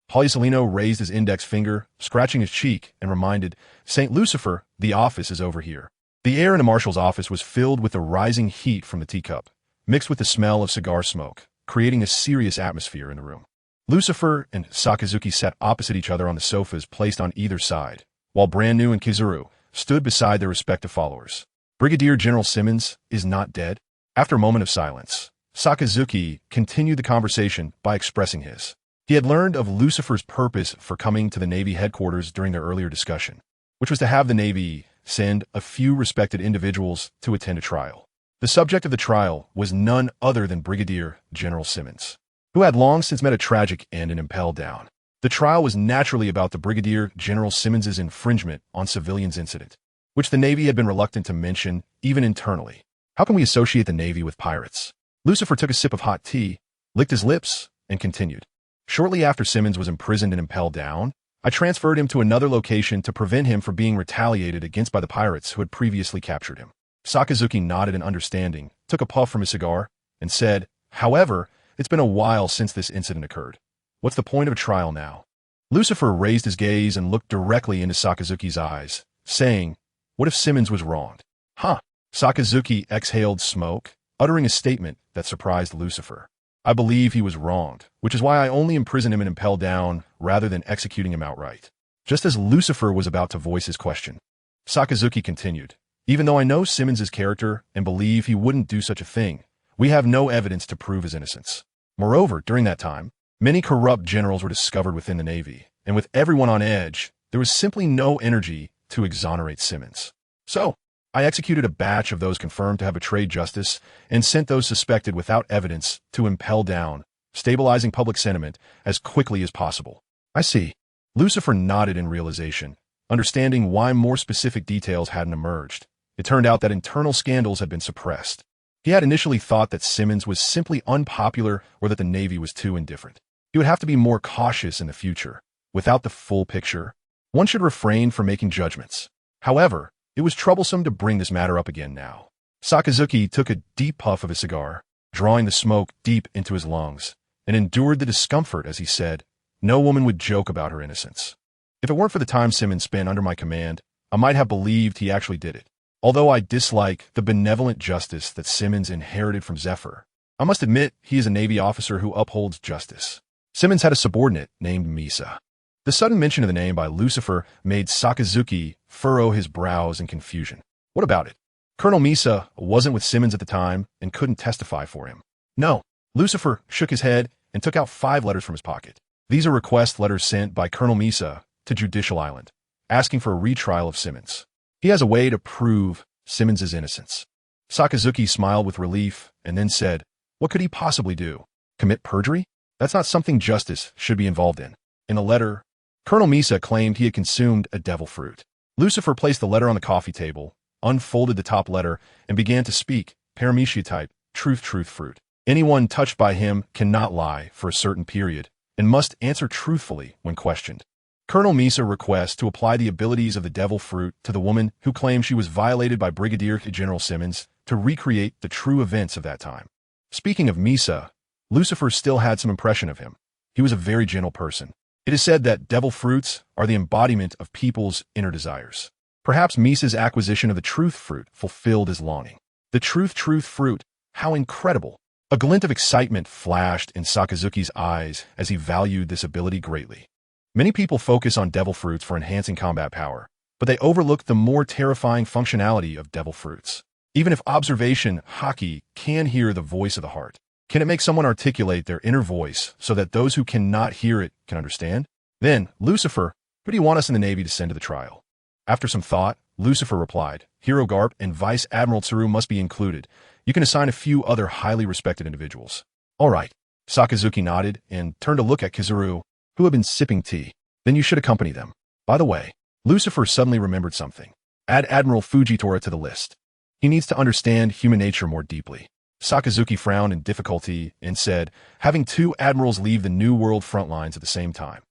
Paulicelino raised his index finger, scratching his cheek, and reminded, "Saint Lucifer, the office is over here." The air in the marshal's office was filled with the rising heat from the teacup, mixed with the smell of cigar smoke, creating a serious atmosphere in the room. Lucifer and Sakazuki sat opposite each other on the sofas placed on either side, while Brand New and Kizuru stood beside their respective followers. "Brigadier General Simmons is not dead?" After a moment of silence, Sakazuki continued the conversation by expressing his. He had learned of Lucifer's purpose for coming to the Navy headquarters during their earlier discussion, which was to have the Navy send a few respected individuals to attend a trial. The subject of the trial was none other than Brigadier General Simmons, who had long since met a tragic end and impelled down. The trial was naturally about the Brigadier General Simmons's infringement on civilians incident, which the Navy had been reluctant to mention even internally. "How can we associate the Navy with pirates?" Lucifer took a sip of hot tea, licked his lips, and continued. "Shortly after Simmons was imprisoned and impelled down, I transferred him to another location to prevent him from being retaliated against by the pirates who had previously captured him." Sakazuki nodded in understanding, took a puff from his cigar, and said, "However, it's been a while since this incident occurred. What's the point of a trial now?" Lucifer raised his gaze and looked directly into Sakazuki's eyes, saying, "What if Simmons was wronged?" "Huh." Sakazuki exhaled smoke, uttering a statement that surprised Lucifer. "I believe he was wronged, which is why I only imprisoned him and impelled down rather than executing him outright." Just as Lucifer was about to voice his question, Sakazuki continued, "Even though I know Simmons' character and believe he wouldn't do such a thing, we have no evidence to prove his innocence. Moreover, during that time, many corrupt generals were discovered within the Navy, and with everyone on edge, there was simply no energy to exonerate Simmons. So, I executed a batch of those confirmed to have betrayed justice and sent those suspected without evidence to impel down, stabilizing public sentiment as quickly as possible." "I see." Lucifer nodded in realization, understanding why more specific details hadn't emerged. It turned out that internal scandals had been suppressed. He had initially thought that Simmons was simply unpopular or that the Navy was too indifferent. He would have to be more cautious in the future. Without the full picture, one should refrain from making judgments. However, it was troublesome to bring this matter up again now. Sakazuki took a deep puff of his cigar, drawing the smoke deep into his lungs, and endured the discomfort as he said, "No woman would joke about her innocence. If it weren't for the time Simmons spent under my command, I might have believed he actually did it. Although I dislike the benevolent justice that Simmons inherited from Zephyr, I must admit he is a Navy officer who upholds justice." Simmons had a subordinate named Misa. The sudden mention of the name by Lucifer made Sakazuki furrow his brows in confusion. "What about it?" "Colonel Misa wasn't with Simmons at the time and couldn't testify for him." "No." Lucifer shook his head and took out 5 letters from his pocket. "These are request letters sent by Colonel Misa to Judicial Island, asking for a retrial of Simmons. He has a way to prove Simmons' innocence." Sakazuki smiled with relief and then said, "What could he possibly do? Commit perjury? That's not something justice should be involved in." In a letter, Colonel Misa claimed he had consumed a devil fruit. Lucifer placed the letter on the coffee table, unfolded the top letter, and began to speak, Mythical Type, truth fruit. "Anyone touched by him cannot lie for a certain period and must answer truthfully when questioned. Colonel Misa requests to apply the abilities of the devil fruit to the woman who claims she was violated by Brigadier General Simmons to recreate the true events of that time." Speaking of Misa, Lucifer still had some impression of him. He was a very gentle person. It is said that devil fruits are the embodiment of people's inner desires. Perhaps Misa's acquisition of the truth fruit fulfilled his longing. The truth fruit, how incredible! A glint of excitement flashed in Sakazuki's eyes as he valued this ability greatly. Many people focus on devil fruits for enhancing combat power, but they overlook the more terrifying functionality of devil fruits. Even if observation haki can hear the voice of the heart, can it make someone articulate their inner voice so that those who cannot hear it can understand? Then, Lucifer, who do you want us in the Navy to send to the trial? After some thought, Lucifer replied, Hero Garp and Vice Admiral Tsuru must be included. You can assign a few other highly respected individuals. All right. Sakazuki nodded and turned to look at Kizaru, who had been sipping tea. Then you should accompany them. By the way, Lucifer suddenly remembered something. Add Admiral Fujitora to the list. He needs to understand human nature more deeply. Sakazuki frowned in difficulty and said, having two admirals leave the New World front lines at the same time.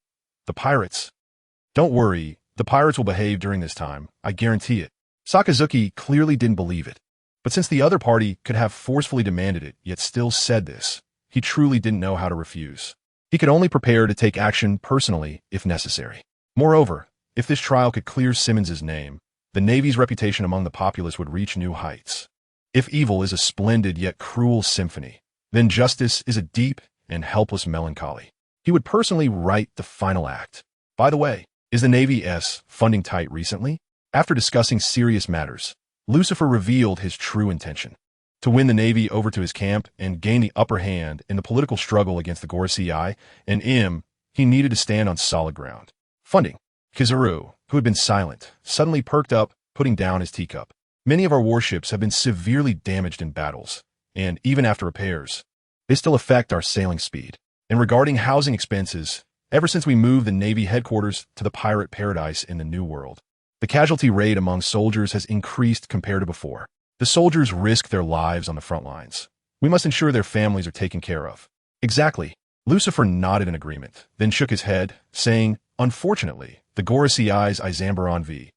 The pirates? Don't worry, the pirates will behave during this time, I guarantee it. Sakazuki clearly didn't believe it. But since the other party could have forcefully demanded it, yet still said this, he truly didn't know how to refuse. He could only prepare to take action personally if necessary. Moreover, if this trial could clear Simmons's name, the Navy's reputation among the populace would reach new heights. If evil is a splendid yet cruel symphony, then justice is a deep and helpless melancholy. He would personally write the final act. By the way, is the Navy's funding tight recently? After discussing serious matters, Lucifer revealed his true intention. To win the Navy over to his camp and gain the upper hand in the political struggle against the Gorosei and Im, he needed to stand on solid ground. Funding. Kizaru, who had been silent, suddenly perked up, putting down his teacup. Many of our warships have been severely damaged in battles, and even after repairs, they still affect our sailing speed. And regarding housing expenses, ever since we moved the Navy headquarters to the pirate paradise in the New World, the casualty rate among soldiers has increased compared to before. The soldiers risk their lives on the front lines. We must ensure their families are taken care of. Exactly. Lucifer nodded in agreement, then shook his head, saying, unfortunately, the Gorosei's Izambaron V.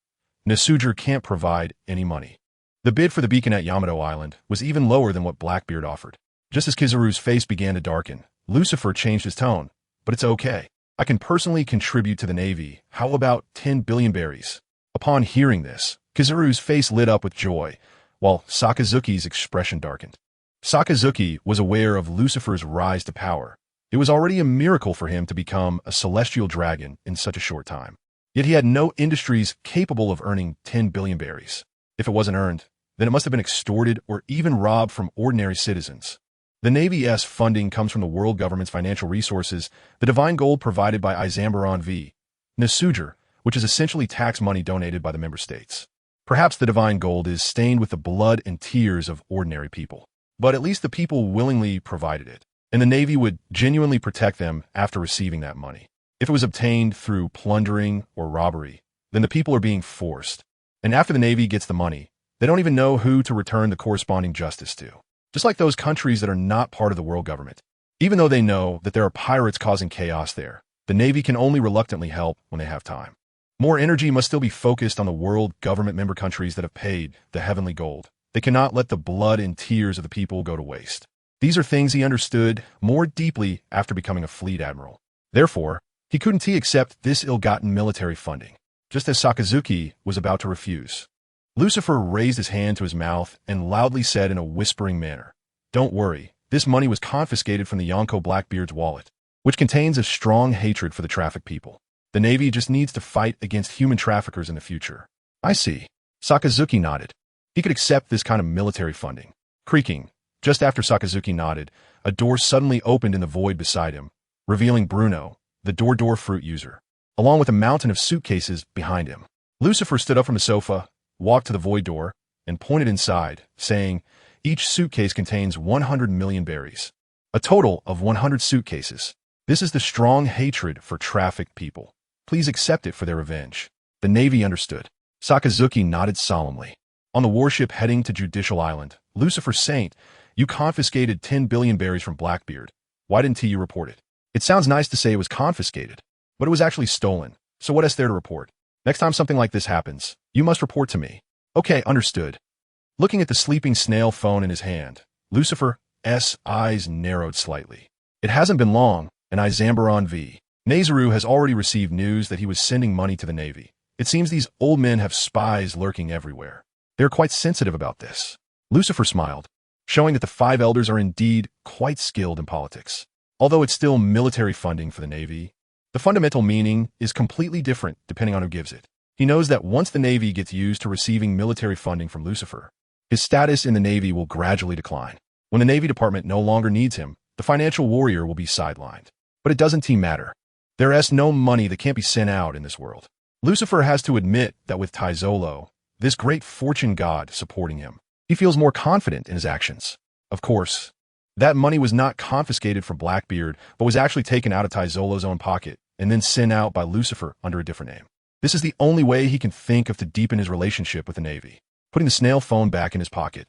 Nasuger can't provide any money. The bid for the beacon at Yamato Island was even lower than what Blackbeard offered. Just as Kizaru's face began to darken, Lucifer changed his tone. But it's okay. I can personally contribute to the Navy. How about 10 billion berries? Upon hearing this, Kizaru's face lit up with joy, while Sakazuki's expression darkened. Sakazuki was aware of Lucifer's rise to power. It was already a miracle for him to become a celestial dragon in such a short time. Yet he had no industries capable of earning 10 billion berries. If it wasn't earned, then it must have been extorted or even robbed from ordinary citizens. The Navy's funding comes from the world government's financial resources, the divine gold provided by Izambaron V. Nasuger, which is essentially tax money donated by the member states. Perhaps the divine gold is stained with the blood and tears of ordinary people. But at least the people willingly provided it, and the Navy would genuinely protect them after receiving that money. If it was obtained through plundering or robbery, then the people are being forced. And after the Navy gets the money, they don't even know who to return the corresponding justice to. Just like those countries that are not part of the world government. Even though they know that there are pirates causing chaos there, the Navy can only reluctantly help when they have time. More energy must still be focused on the world government member countries that have paid the heavenly gold. They cannot let the blood and tears of the people go to waste. These are things he understood more deeply after becoming a fleet admiral. Therefore, he couldn't accept this ill-gotten military funding, just as Sakazuki was about to refuse. Lucifer raised his hand to his mouth and loudly said in a whispering manner, "Don't worry, this money was confiscated from the Yonko Blackbeard's wallet, which contains a strong hatred for the traffic people. The Navy just needs to fight against human traffickers in the future." I see. Sakazuki nodded. He could accept this kind of military funding. Creaking, just after Sakazuki nodded, a door suddenly opened in the void beside him, revealing Bruno, the door fruit user, along with a mountain of suitcases behind him. Lucifer stood up from the sofa, walked to the void door, and pointed inside, saying, "Each suitcase contains 100 million berries. A total of 100 suitcases. This is the strong hatred for trafficked people. Please accept it for their revenge." The Navy understood. Sakazuki nodded solemnly. On the warship heading to Judicial Island, Lucifer Saint, you confiscated 10 billion berries from Blackbeard. Why didn't you report it? It sounds nice to say it was confiscated, but it was actually stolen. So what is there to report? Next time something like this happens, you must report to me. Okay, understood. Looking at the sleeping snail phone in his hand, Lucifer's eyes narrowed slightly. It hasn't been long, and Izambaron V. Nazaru has already received news that he was sending money to the Navy. It seems these old men have spies lurking everywhere. They're quite sensitive about this. Lucifer smiled, showing that the five elders are indeed quite skilled in politics. Although it's still military funding for the Navy, the fundamental meaning is completely different depending on who gives it. He knows that once the Navy gets used to receiving military funding from Lucifer, his status in the Navy will gradually decline. When the Navy Department no longer needs him, the financial warrior will be sidelined. But it doesn't matter. There is no money that can't be sent out in this world. Lucifer has to admit that with Taizolo, this great fortune god supporting him, he feels more confident in his actions. Of course, That money was not confiscated from Blackbeard, but was actually taken out of Tyzolo's own pocket and then sent out by Lucifer under a different name. This is the only way he can think of to deepen his relationship with the Navy. Putting the snail phone back in his pocket,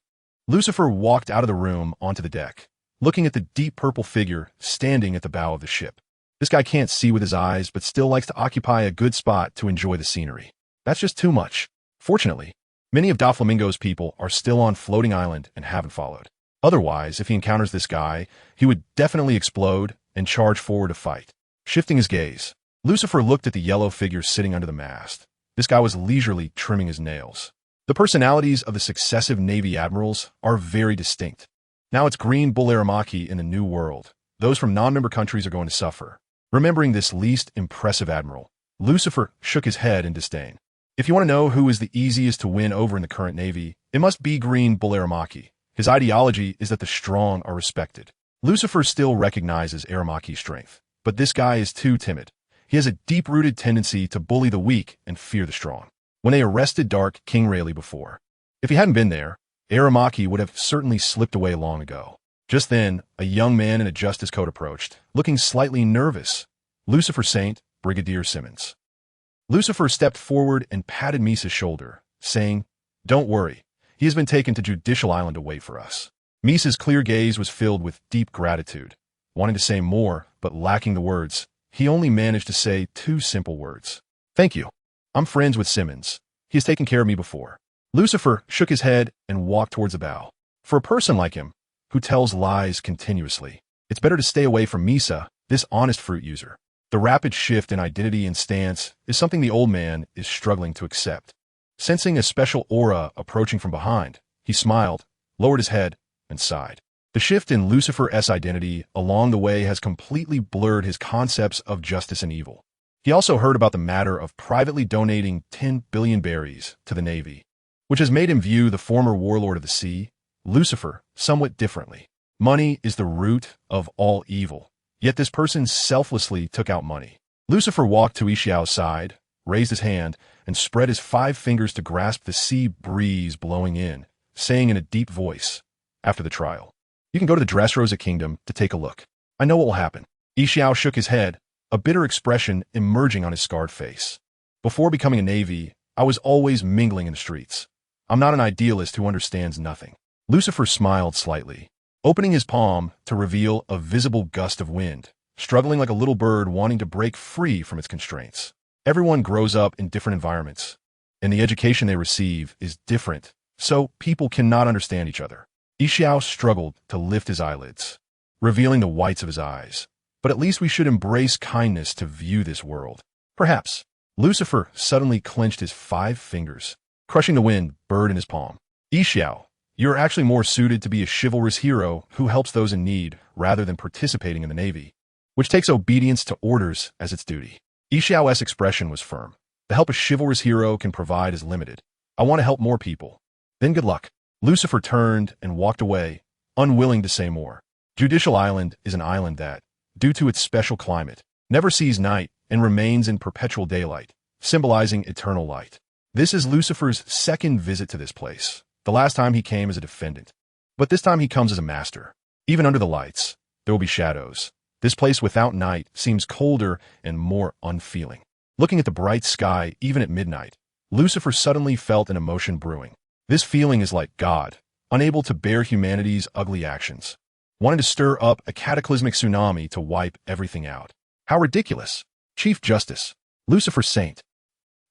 Lucifer walked out of the room onto the deck, looking at the deep purple figure standing at the bow of the ship. This guy can't see with his eyes, but still likes to occupy a good spot to enjoy the scenery. That's just too much. Fortunately, many of Doflamingo's people are still on Floating Island and haven't followed. Otherwise, if he encounters this guy, he would definitely explode and charge forward to fight. Shifting his gaze, Lucifer looked at the yellow figure sitting under the mast. This guy was leisurely trimming his nails. The personalities of the successive Navy admirals are very distinct. Now it's Green Bull Aramaki in the New World. Those from non-member countries are going to suffer. Remembering this least impressive admiral, Lucifer shook his head in disdain. If you want to know who is the easiest to win over in the current Navy, it must be Green Bull Aramaki. His ideology is that the strong are respected. Lucifer still recognizes Aramaki's strength, but this guy is too timid. He has a deep-rooted tendency to bully the weak and fear the strong. When they arrested Dark King Rayleigh before, if he hadn't been there, Aramaki would have certainly slipped away long ago. Just then, a young man in a justice coat approached, looking slightly nervous. Lucifer Saint, Brigadier Simmons. Lucifer stepped forward and patted Misa's shoulder, saying, "Don't worry, he has been taken to Judicial Island to wait for us." Misa's clear gaze was filled with deep gratitude. Wanting to say more, but lacking the words, he only managed to say two simple words. "Thank you. I'm friends with Simmons. He has taken care of me before." Lucifer shook his head and walked towards the bow. For a person like him, who tells lies continuously, it's better to stay away from Misa, this honest fruit user. The rapid shift in identity and stance is something the old man is struggling to accept. Sensing a special aura approaching from behind, he smiled, lowered his head, and sighed. The shift in Lucifer's identity along the way has completely blurred his concepts of justice and evil. He also heard about the matter of privately donating 10 billion berries to the Navy, which has made him view the former warlord of the sea, Lucifer, somewhat differently. Money is the root of all evil, yet this person selflessly took out money. Lucifer walked to Ishiao's side, raised his hand, and spread his 5 fingers to grasp the sea breeze blowing in, saying in a deep voice, "After the trial, you can go to the Dressrosa Kingdom to take a look. I know what will happen." Ishiao shook his head, a bitter expression emerging on his scarred face. "Before becoming a Navy, I was always mingling in the streets. I'm not an idealist who understands nothing." Lucifer smiled slightly, opening his palm to reveal a visible gust of wind, struggling like a little bird wanting to break free from its constraints. Everyone grows up in different environments, and the education they receive is different, so people cannot understand each other. Ishiao struggled to lift his eyelids, revealing the whites of his eyes. "But at least we should embrace kindness to view this world. Perhaps." Lucifer suddenly clenched his 5 fingers, crushing the wind bird in his palm. "Ishiao, you're actually more suited to be a chivalrous hero who helps those in need rather than participating in the Navy, which takes obedience to orders as its duty." Ishiao's expression was firm. The help a chivalrous hero can provide is limited. "I want to help more people." "Then good luck." Lucifer turned and walked away, unwilling to say more. Judicial Island is an island that, due to its special climate, never sees night and remains in perpetual daylight, symbolizing eternal light. This is Lucifer's second visit to this place. The last time he came as a defendant. But this time he comes as a master. Even under the lights, there will be shadows. This place without night seems colder and more unfeeling. Looking at the bright sky, even at midnight, Lucifer suddenly felt an emotion brewing. This feeling is like God, unable to bear humanity's ugly actions, wanting to stir up a cataclysmic tsunami to wipe everything out. How ridiculous! Chief Justice, Lucifer Saint.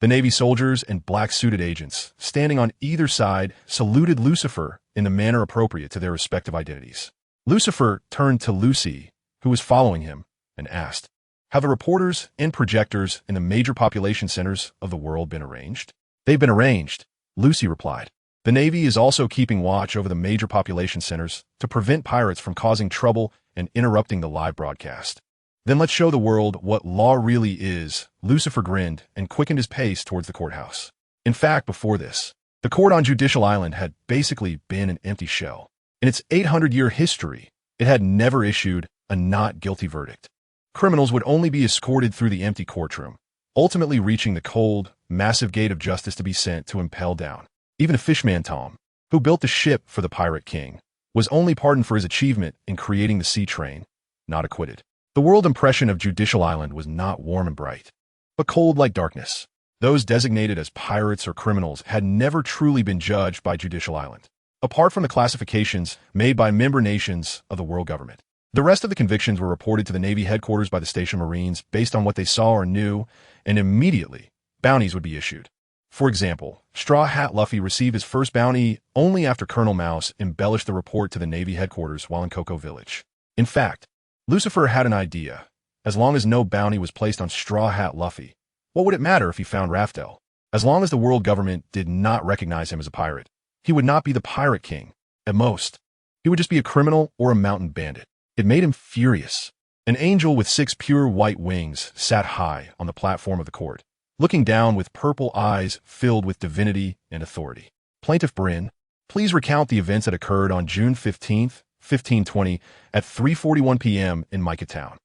The Navy soldiers and black-suited agents, standing on either side, saluted Lucifer in the manner appropriate to their respective identities. Lucifer turned to Lucy, who was following him, and asked, "Have the reporters and projectors in the major population centers of the world been arranged?" "They've been arranged," Lucy replied. "The Navy is also keeping watch over the major population centers to prevent pirates from causing trouble and interrupting the live broadcast." "Then let's show the world what law really is." Lucifer grinned and quickened his pace towards the courthouse. In fact, before this, the court on Judicial Island had basically been an empty shell. In its 800-year history, it had never issued a not guilty verdict. Criminals would only be escorted through the empty courtroom, ultimately reaching the cold, massive gate of justice to be sent to impel down. Even a fishman Tom, who built the ship for the Pirate King, was only pardoned for his achievement in creating the sea train, not acquitted. The world impression of Judicial Island was not warm and bright, but cold like darkness. Those designated as pirates or criminals had never truly been judged by Judicial Island, apart from the classifications made by member nations of the world government. The rest of the convictions were reported to the Navy headquarters by the station Marines based on what they saw or knew, and immediately bounties would be issued. For example, Straw Hat Luffy received his first bounty only after Colonel Mouse embellished the report to the Navy headquarters while in Cocoa Village. In fact, Lucifer had an idea. As long as no bounty was placed on Straw Hat Luffy, what would it matter if he found Raftel? As long as the world government did not recognize him as a pirate, he would not be the pirate king. At most, he would just be a criminal or a mountain bandit. It made him furious. An angel with 6 pure white wings sat high on the platform of the court, looking down with purple eyes filled with divinity and authority. Plaintiff Bryn, please recount the events that occurred on June 15th, 1520 at 3:41 p.m. in Micah Town.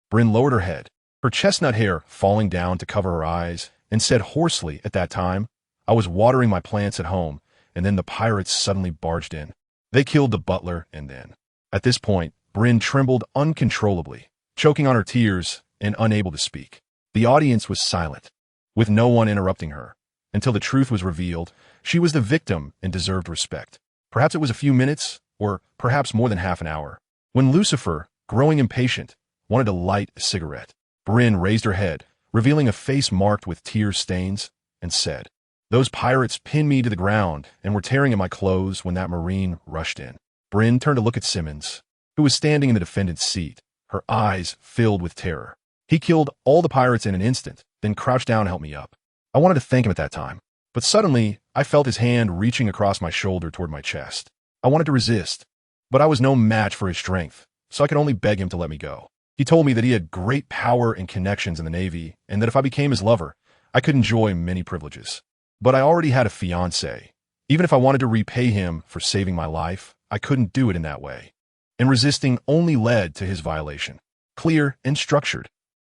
Bryn lowered her head, her chestnut hair falling down to cover her eyes, and said hoarsely at that time, I was watering my plants at home, and then the pirates suddenly barged in. They killed the butler, and then. At this point, Bryn trembled uncontrollably, choking on her tears and unable to speak. The audience was silent, with no one interrupting her. Until the truth was revealed, she was the victim and deserved respect. Perhaps it was a few minutes, or perhaps more than half an hour, when Lucifer, growing impatient, wanted to light a cigarette. Bryn raised her head, revealing a face marked with tear stains, and said, Those pirates pinned me to the ground and were tearing at my clothes when that Marine rushed in. Bryn turned to look at Simmons, who was standing in the defendant's seat, her eyes filled with terror. He killed all the pirates in an instant, then crouched down to help me up. I wanted to thank him at that time, but suddenly I felt his hand reaching across my shoulder toward my chest. I wanted to resist, but I was no match for his strength, so I could only beg him to let me go. He told me that he had great power and connections in the Navy, and that if I became his lover, I could enjoy many privileges. But I already had a fiancé. Even if I wanted to repay him for saving my life, I couldn't do it in that way. And resisting only led to his violation. Clear and structured.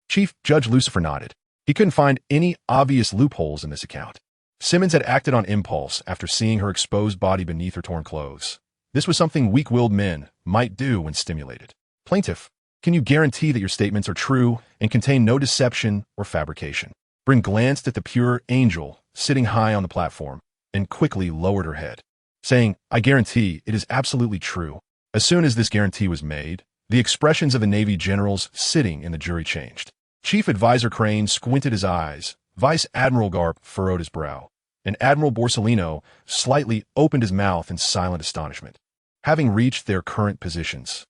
Chief Judge Lucifer nodded. He couldn't find any obvious loopholes in this account. Simmons had acted on impulse after seeing her exposed body beneath her torn clothes. This was something weak-willed men might do when stimulated. Plaintiff, can you guarantee that your statements are true and contain no deception or fabrication? Bryn glanced at the pure angel sitting high on the platform and quickly lowered her head, saying, I guarantee it is absolutely true. As soon as this guarantee was made, the expressions of the Navy generals sitting in the jury changed. Chief Advisor Crane squinted his eyes, Vice Admiral Garp furrowed his brow, and Admiral Borsellino slightly opened his mouth in silent astonishment. Having reached their current positions,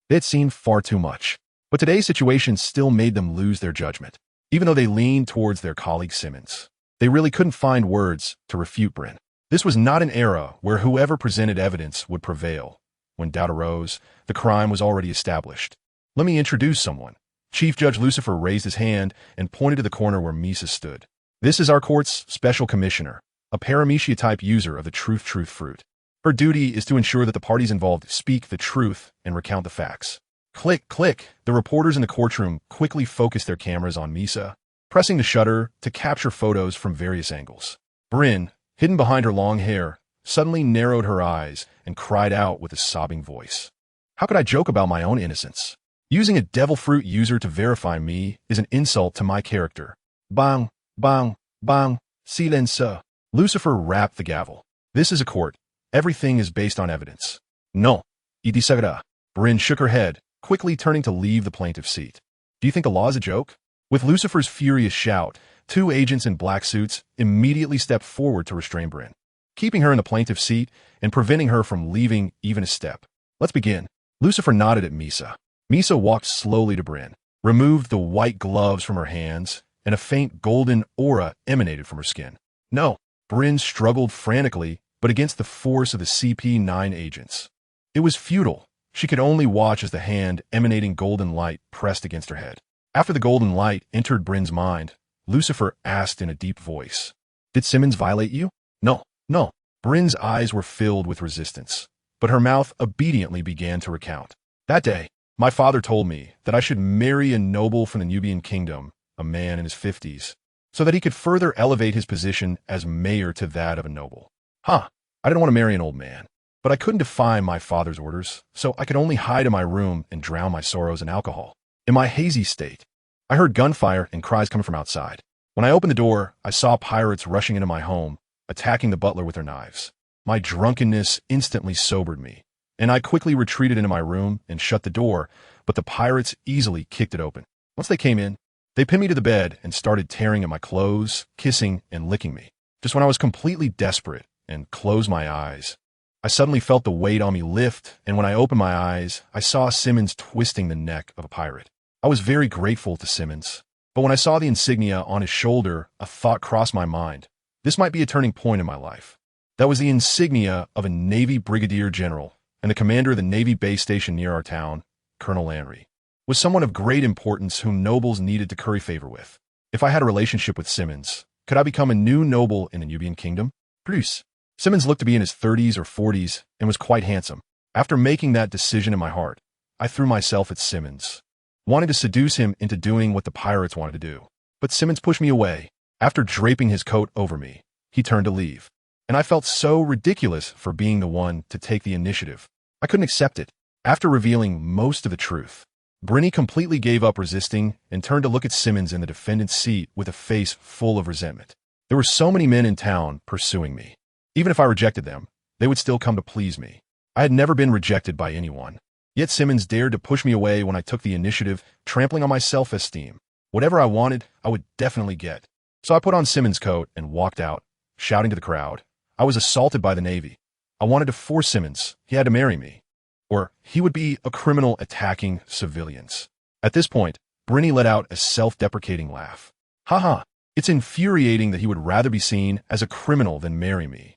they had seen far too much, but today's situation still made them lose their judgment. Even though they leaned towards their colleague Simmons, they really couldn't find words to refute Bryn. This was not an era where whoever presented evidence would prevail. When doubt arose, the crime was already established. Let me introduce someone. Chief Judge Lucifer raised his hand and pointed to the corner where Misa stood. This is our court's special commissioner, a Paramecia type user of the truth fruit. Her duty is to ensure that the parties involved speak the truth and recount the facts. Click, click. The reporters in the courtroom quickly focused their cameras on Misa, pressing the shutter to capture photos from various angles. Bryn, hidden behind her long hair, suddenly narrowed her eyes and cried out with a sobbing voice. How could I joke about my own innocence? Using a devil fruit user to verify me is an insult to my character. Bang, bang, bang, silence. Lucifer rapped the gavel. This is a court. Everything is based on evidence. No, idisagra. Bryn shook her head, quickly turning to leave the plaintiff's seat. Do you think the law is a joke? With Lucifer's furious shout, 2 agents in black suits immediately stepped forward to restrain Bryn, keeping her in the plaintiff's seat and preventing her from leaving even a step. Let's begin. Lucifer nodded at Misa. Misa walked slowly to Bryn, removed the white gloves from her hands, and a faint golden aura emanated from her skin. No, Bryn struggled frantically, but against the force of the CP9 agents. It was futile. She could only watch as the hand emanating golden light pressed against her head. After the golden light entered Bryn's mind, Lucifer asked in a deep voice, Did Simmons violate you? No. Bryn's eyes were filled with resistance, but her mouth obediently began to recount. That day, my father told me that I should marry a noble from the Nubian kingdom, a man in his 50s, so that he could further elevate his position as mayor to that of a noble. I didn't want to marry an old man. But I couldn't defy my father's orders, so I could only hide in my room and drown my sorrows in alcohol. In my hazy state, I heard gunfire and cries coming from outside. When I opened the door, I saw pirates rushing into my home, attacking the butler with their knives. My drunkenness instantly sobered me, and I quickly retreated into my room and shut the door, but the pirates easily kicked it open. Once they came in, they pinned me to the bed and started tearing at my clothes, kissing and licking me. Just when I was completely desperate and closed my eyes, I suddenly felt the weight on me lift, and when I opened my eyes, I saw Simmons twisting the neck of a pirate. I was very grateful to Simmons, but when I saw the insignia on his shoulder, a thought crossed my mind. This might be a turning point in my life. That was the insignia of a Navy brigadier general, and the commander of the Navy base station near our town, Colonel Lanry, was someone of great importance whom nobles needed to curry favor with. If I had a relationship with Simmons, could I become a new noble in the Nubian kingdom? Bruce. Simmons looked to be in his 30s or 40s and was quite handsome. After making that decision in my heart, I threw myself at Simmons, wanting to seduce him into doing what the pirates wanted to do. But Simmons pushed me away. After draping his coat over me, he turned to leave, and I felt so ridiculous for being the one to take the initiative. I couldn't accept it. After revealing most of the truth, Brinny completely gave up resisting and turned to look at Simmons in the defendant's seat with a face full of resentment. There were so many men in town pursuing me. Even if I rejected them, they would still come to please me. I had never been rejected by anyone. Yet Simmons dared to push me away when I took the initiative, trampling on my self-esteem. Whatever I wanted, I would definitely get. So I put on Simmons' coat and walked out, shouting to the crowd. I was assaulted by the Navy. I wanted to force Simmons. He had to marry me, or he would be a criminal attacking civilians. At this point, Brinny let out a self-deprecating laugh. Haha, it's infuriating that he would rather be seen as a criminal than marry me.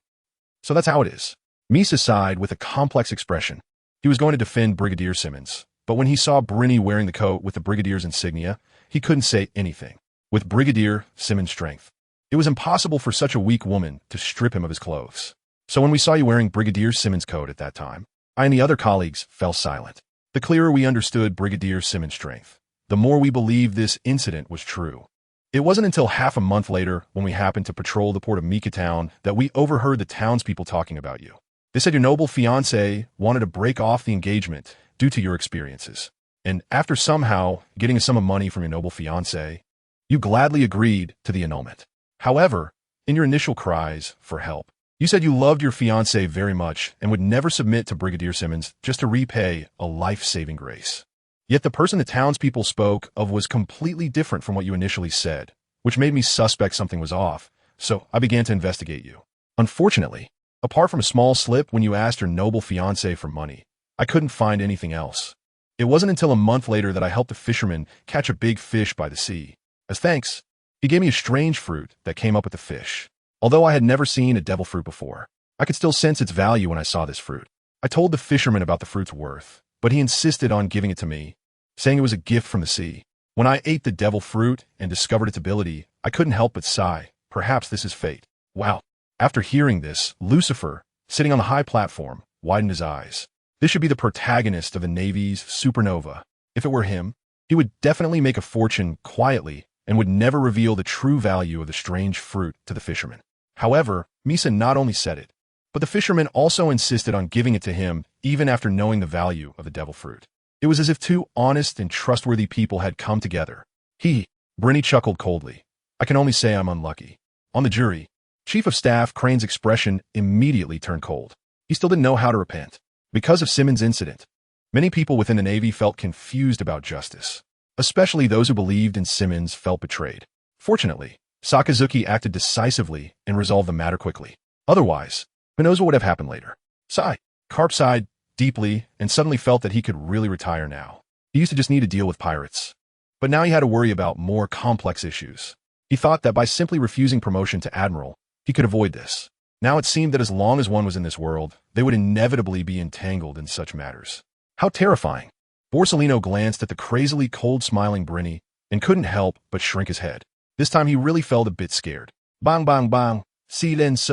So that's how it is. Misa sighed with a complex expression. He was going to defend Brigadier Simmons, but when he saw Brinny wearing the coat with the Brigadier's insignia, he couldn't say anything. With Brigadier Simmons' strength, it was impossible for such a weak woman to strip him of his clothes. So when we saw you wearing Brigadier Simmons' coat at that time, I and the other colleagues fell silent. The clearer we understood Brigadier Simmons' strength, the more we believed this incident was true. It wasn't until half a month later, when we happened to patrol the port of Mika Town, that we overheard the townspeople talking about you. They said your noble fiancé wanted to break off the engagement due to your experiences. And after somehow getting a sum of money from your noble fiancé, you gladly agreed to the annulment. However, in your initial cries for help, you said you loved your fiancé very much and would never submit to Brigadier Simmons just to repay a life-saving grace. Yet the person the townspeople spoke of was completely different from what you initially said, which made me suspect something was off, so I began to investigate you. Unfortunately, apart from a small slip when you asked your noble fiancé for money, I couldn't find anything else. It wasn't until a month later that I helped a fisherman catch a big fish by the sea. As thanks, he gave me a strange fruit that came up with the fish. Although I had never seen a devil fruit before, I could still sense its value when I saw this fruit. I told the fisherman about the fruit's worth, but he insisted on giving it to me, saying it was a gift from the sea. When I ate the devil fruit and discovered its ability, I couldn't help but sigh. Perhaps this is fate. Wow. After hearing this, Lucifer, sitting on the high platform, widened his eyes. This should be the protagonist of the Navy's supernova. If it were him, he would definitely make a fortune quietly and would never reveal the true value of the strange fruit to the fisherman. However, Misa not only said it, but the fisherman also insisted on giving it to him even after knowing the value of the devil fruit. It was as if two honest and trustworthy people had come together. Brinny chuckled coldly. I can only say I'm unlucky. On the jury, Chief of Staff Crane's expression immediately turned cold. He still didn't know how to repent. Because of Simmons' incident, many people within the Navy felt confused about justice. Especially those who believed in Simmons felt betrayed. Fortunately, Sakazuki acted decisively and resolved the matter quickly. Otherwise, who knows what would have happened later. Carp sighed deeply and suddenly felt that he could really retire now. He used to just need to deal with pirates. But now he had to worry about more complex issues. He thought that by simply refusing promotion to Admiral, he could avoid this. Now it seemed that as long as one was in this world, they would inevitably be entangled in such matters. How terrifying. Borsellino glanced at the crazily cold-smiling Brinny and couldn't help but shrink his head. This time he really felt a bit scared. Bang, bang, bang. Silence.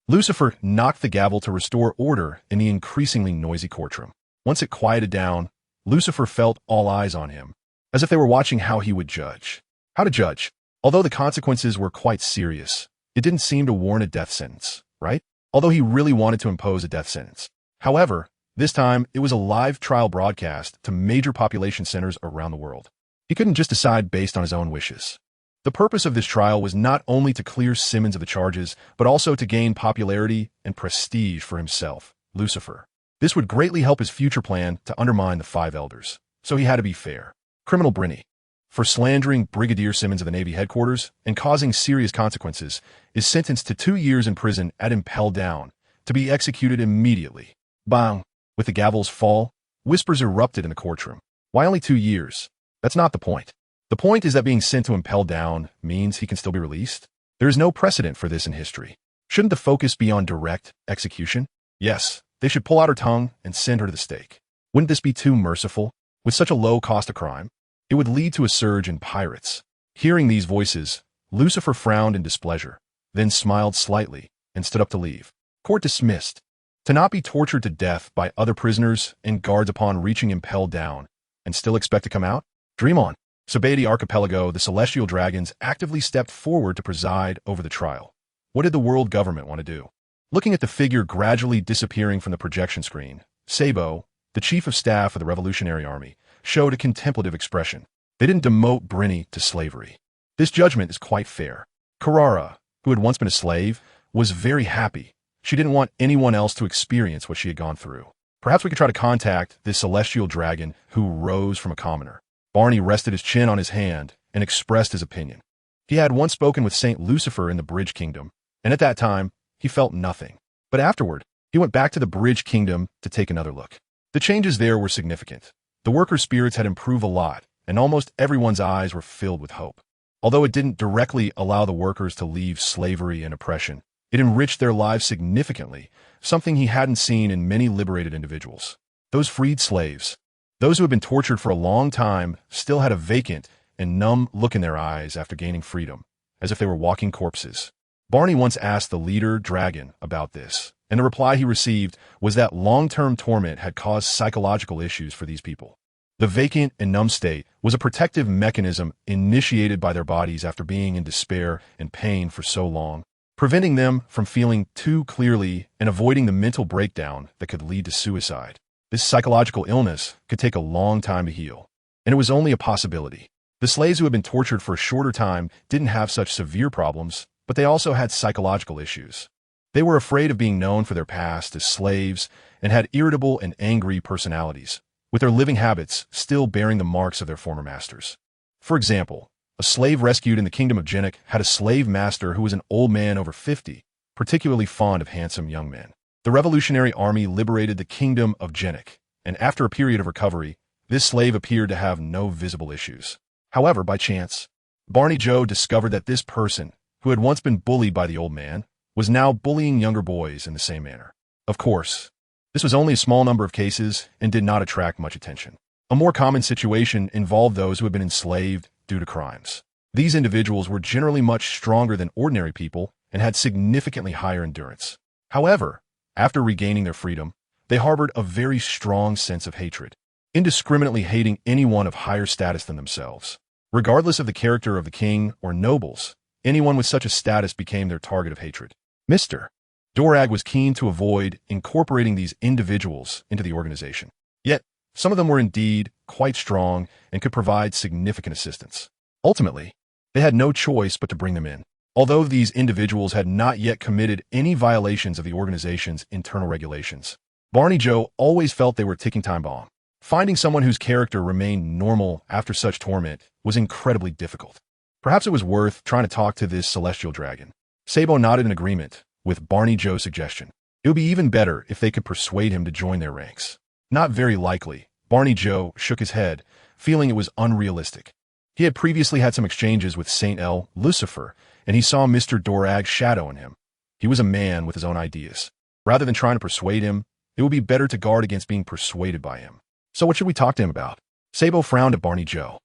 Lucifer knocked the gavel to restore order in the increasingly noisy courtroom. Once it quieted down, Lucifer felt all eyes on him, as if they were watching how he would judge. How to judge? Although the consequences were quite serious, it didn't seem to warrant a death sentence, right? Although he really wanted to impose a death sentence. However, this time it was a live trial broadcast to major population centers around the world. He couldn't just decide based on his own wishes. The purpose of this trial was not only to clear Simmons of the charges, but also to gain popularity and prestige for himself, Lucifer. This would greatly help his future plan to undermine the Five Elders. So he had to be fair. Criminal Brinny, for slandering Brigadier Simmons of the Navy headquarters and causing serious consequences, is sentenced to 2 years in prison at Impel Down, to be executed immediately. Bang! With the gavel's fall, whispers erupted in the courtroom. Why only 2 years? That's not the point. The point is that being sent to Impel Down means he can still be released. There is no precedent for this in history. Shouldn't the focus be on direct execution? Yes, they should pull out her tongue and send her to the stake. Wouldn't this be too merciful? With such a low cost of crime, it would lead to a surge in pirates. Hearing these voices, Lucifer frowned in displeasure, then smiled slightly and stood up to leave. Court dismissed. To not be tortured to death by other prisoners and guards upon reaching Impel Down, and still expect to come out? Dream on. Sabaody Archipelago, the Celestial Dragons actively stepped forward to preside over the trial. What did the world government want to do? Looking at the figure gradually disappearing from the projection screen, Sabo, the chief of staff of the Revolutionary Army, showed a contemplative expression. They didn't demote Brinny to slavery. This judgment is quite fair. Carrara, who had once been a slave, was very happy. She didn't want anyone else to experience what she had gone through. Perhaps we could try to contact this celestial dragon who rose from a commoner. Barney rested his chin on his hand and expressed his opinion. He had once spoken with Saint Lucifer in the Bridge Kingdom, and at that time, he felt nothing. But afterward, he went back to the Bridge Kingdom to take another look. The changes there were significant. The workers' spirits had improved a lot, and almost everyone's eyes were filled with hope. Although it didn't directly allow the workers to leave slavery and oppression, it enriched their lives significantly, something he hadn't seen in many liberated individuals. Those freed slaves, those who had been tortured for a long time, still had a vacant and numb look in their eyes after gaining freedom, as if they were walking corpses. Barney once asked the leader dragon about this, and the reply he received was that long-term torment had caused psychological issues for these people. The vacant and numb state was a protective mechanism initiated by their bodies after being in despair and pain for so long, preventing them from feeling too clearly and avoiding the mental breakdown that could lead to suicide. This psychological illness could take a long time to heal, and it was only a possibility. The slaves who had been tortured for a shorter time didn't have such severe problems, but they also had psychological issues. They were afraid of being known for their past as slaves and had irritable and angry personalities, with their living habits still bearing the marks of their former masters. For example, a slave rescued in the kingdom of Genik had a slave master who was an old man over 50, particularly fond of handsome young men. The Revolutionary Army liberated the kingdom of Genik, and after a period of recovery, this slave appeared to have no visible issues. However, by chance, Barney Joe discovered that this person, who had once been bullied by the old man, was now bullying younger boys in the same manner. Of course, this was only a small number of cases and did not attract much attention. A more common situation involved those who had been enslaved due to crimes. These individuals were generally much stronger than ordinary people and had significantly higher endurance. However, after regaining their freedom, they harbored a very strong sense of hatred, indiscriminately hating anyone of higher status than themselves. Regardless of the character of the king or nobles, anyone with such a status became their target of hatred. Mr. Dorag was keen to avoid incorporating these individuals into the organization. Yet, some of them were indeed quite strong and could provide significant assistance. Ultimately, they had no choice but to bring them in. Although these individuals had not yet committed any violations of the organization's internal regulations, Barney Joe always felt they were a ticking time bomb. Finding someone whose character remained normal after such torment was incredibly difficult. Perhaps it was worth trying to talk to this celestial dragon. Sabo nodded in agreement with Barney Joe's suggestion. It would be even better if they could persuade him to join their ranks. Not very likely. Barney Joe shook his head, feeling it was unrealistic. He had previously had some exchanges with Saint Lucifer, and he saw Mr. Dorag's shadow in him. He was a man with his own ideas. Rather than trying to persuade him, it would be better to guard against being persuaded by him. So what should we talk to him about? Sabo frowned at Barney Joe.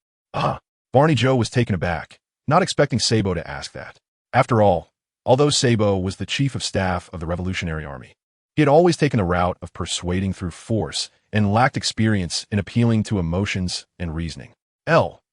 Barney Joe was taken aback, not expecting Sabo to ask that. After all, although Sabo was the chief of staff of the Revolutionary Army, he had always taken a route of persuading through force and lacked experience in appealing to emotions and reasoning.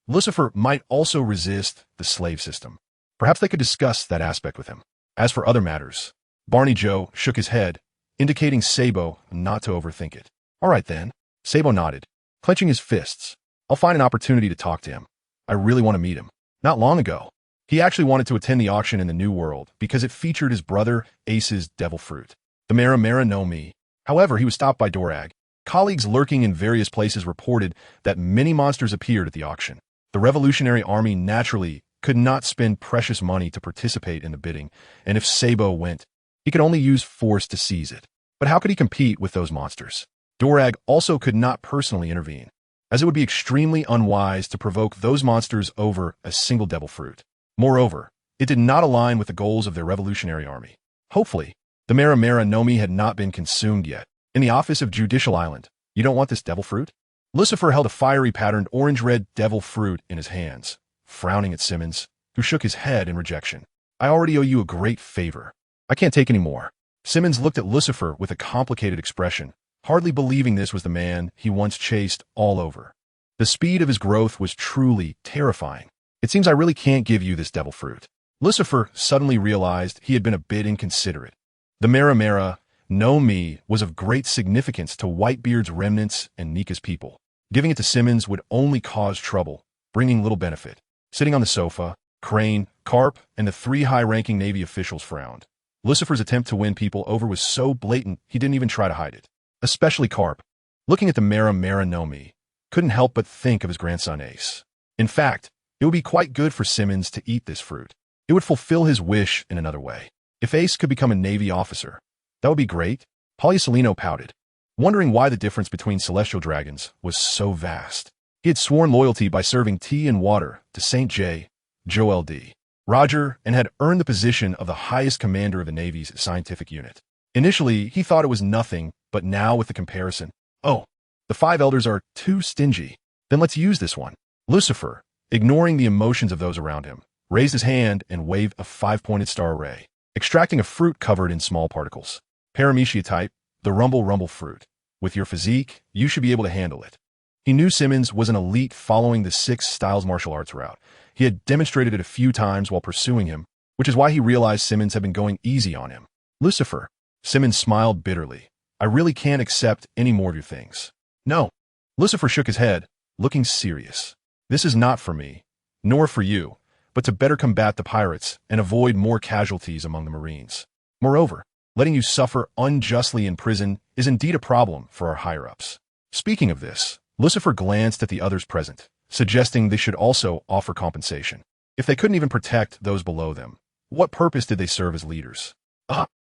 Lucifer might also resist the slave system. Perhaps they could discuss that aspect with him. As for other matters, Barney Joe shook his head indicating Sabo not to overthink it. All right then. Sabo nodded, clenching his fists. I'll find an opportunity to talk to him. I really want to meet him. Not long ago, he actually wanted to attend the auction in the New World because it featured his brother Ace's devil fruit, the Mera Mera no Mi. However, he was stopped by Dorag. Colleagues lurking in various places reported that many monsters appeared at the auction. The Revolutionary Army naturally could not spend precious money to participate in the bidding, and if Sabo went, he could only use force to seize it. But how could he compete with those monsters? Dorag also could not personally intervene, as it would be extremely unwise to provoke those monsters over a single devil fruit. Moreover, it did not align with the goals of their revolutionary army. Hopefully, the Mera Mera no Mi had not been consumed yet. In the office of Judicial Island, you don't want this devil fruit? Lucifer held a fiery patterned orange-red devil fruit in his hands, frowning at Simmons, who shook his head in rejection. I already owe you a great favor. I can't take any more. Simmons looked at Lucifer with a complicated expression, hardly believing this was the man he once chased all over. The speed of his growth was truly terrifying. It seems I really can't give you this devil fruit. Lucifer suddenly realized he had been a bit inconsiderate. The Mera Mera no Mi was of great significance to Whitebeard's remnants and Nika's people. Giving it to Simmons would only cause trouble, bringing little benefit. Sitting on the sofa, Crane, Carp, and the three high-ranking Navy officials frowned. Lucifer's attempt to win people over was so blatant he didn't even try to hide it. Especially Carp, looking at the Mera Mera no Mi, couldn't help but think of his grandson Ace. In fact, it would be quite good for Simmons to eat this fruit. It would fulfill his wish in another way. If Ace could become a Navy officer, that would be great. Polysolino pouted, wondering why the difference between celestial dragons was so vast. He had sworn loyalty by serving tea and water to St. J. Joel D. Roger and had earned the position of the highest commander of the Navy's scientific unit. Initially, he thought it was nothing, but now with the comparison, oh, the 5 elders are too stingy. Then let's use this one. Lucifer, ignoring the emotions of those around him, raised his hand and waved a 5-pointed star array, extracting a fruit covered in small particles. Mythical Type, the rumble fruit. With your physique, you should be able to handle it. He knew Simmons was an elite following the 6 styles martial arts route. He had demonstrated it a few times while pursuing him, which is why he realized Simmons had been going easy on him. Lucifer, Simmons smiled bitterly. I really can't accept any more of your things. No. Lucifer shook his head, looking serious. This is not for me, nor for you, but to better combat the pirates and avoid more casualties among the Marines. Moreover, letting you suffer unjustly in prison is indeed a problem for our higher-ups. Speaking of this, Lucifer glanced at the others present, suggesting they should also offer compensation. If they couldn't even protect those below them, what purpose did they serve as leaders?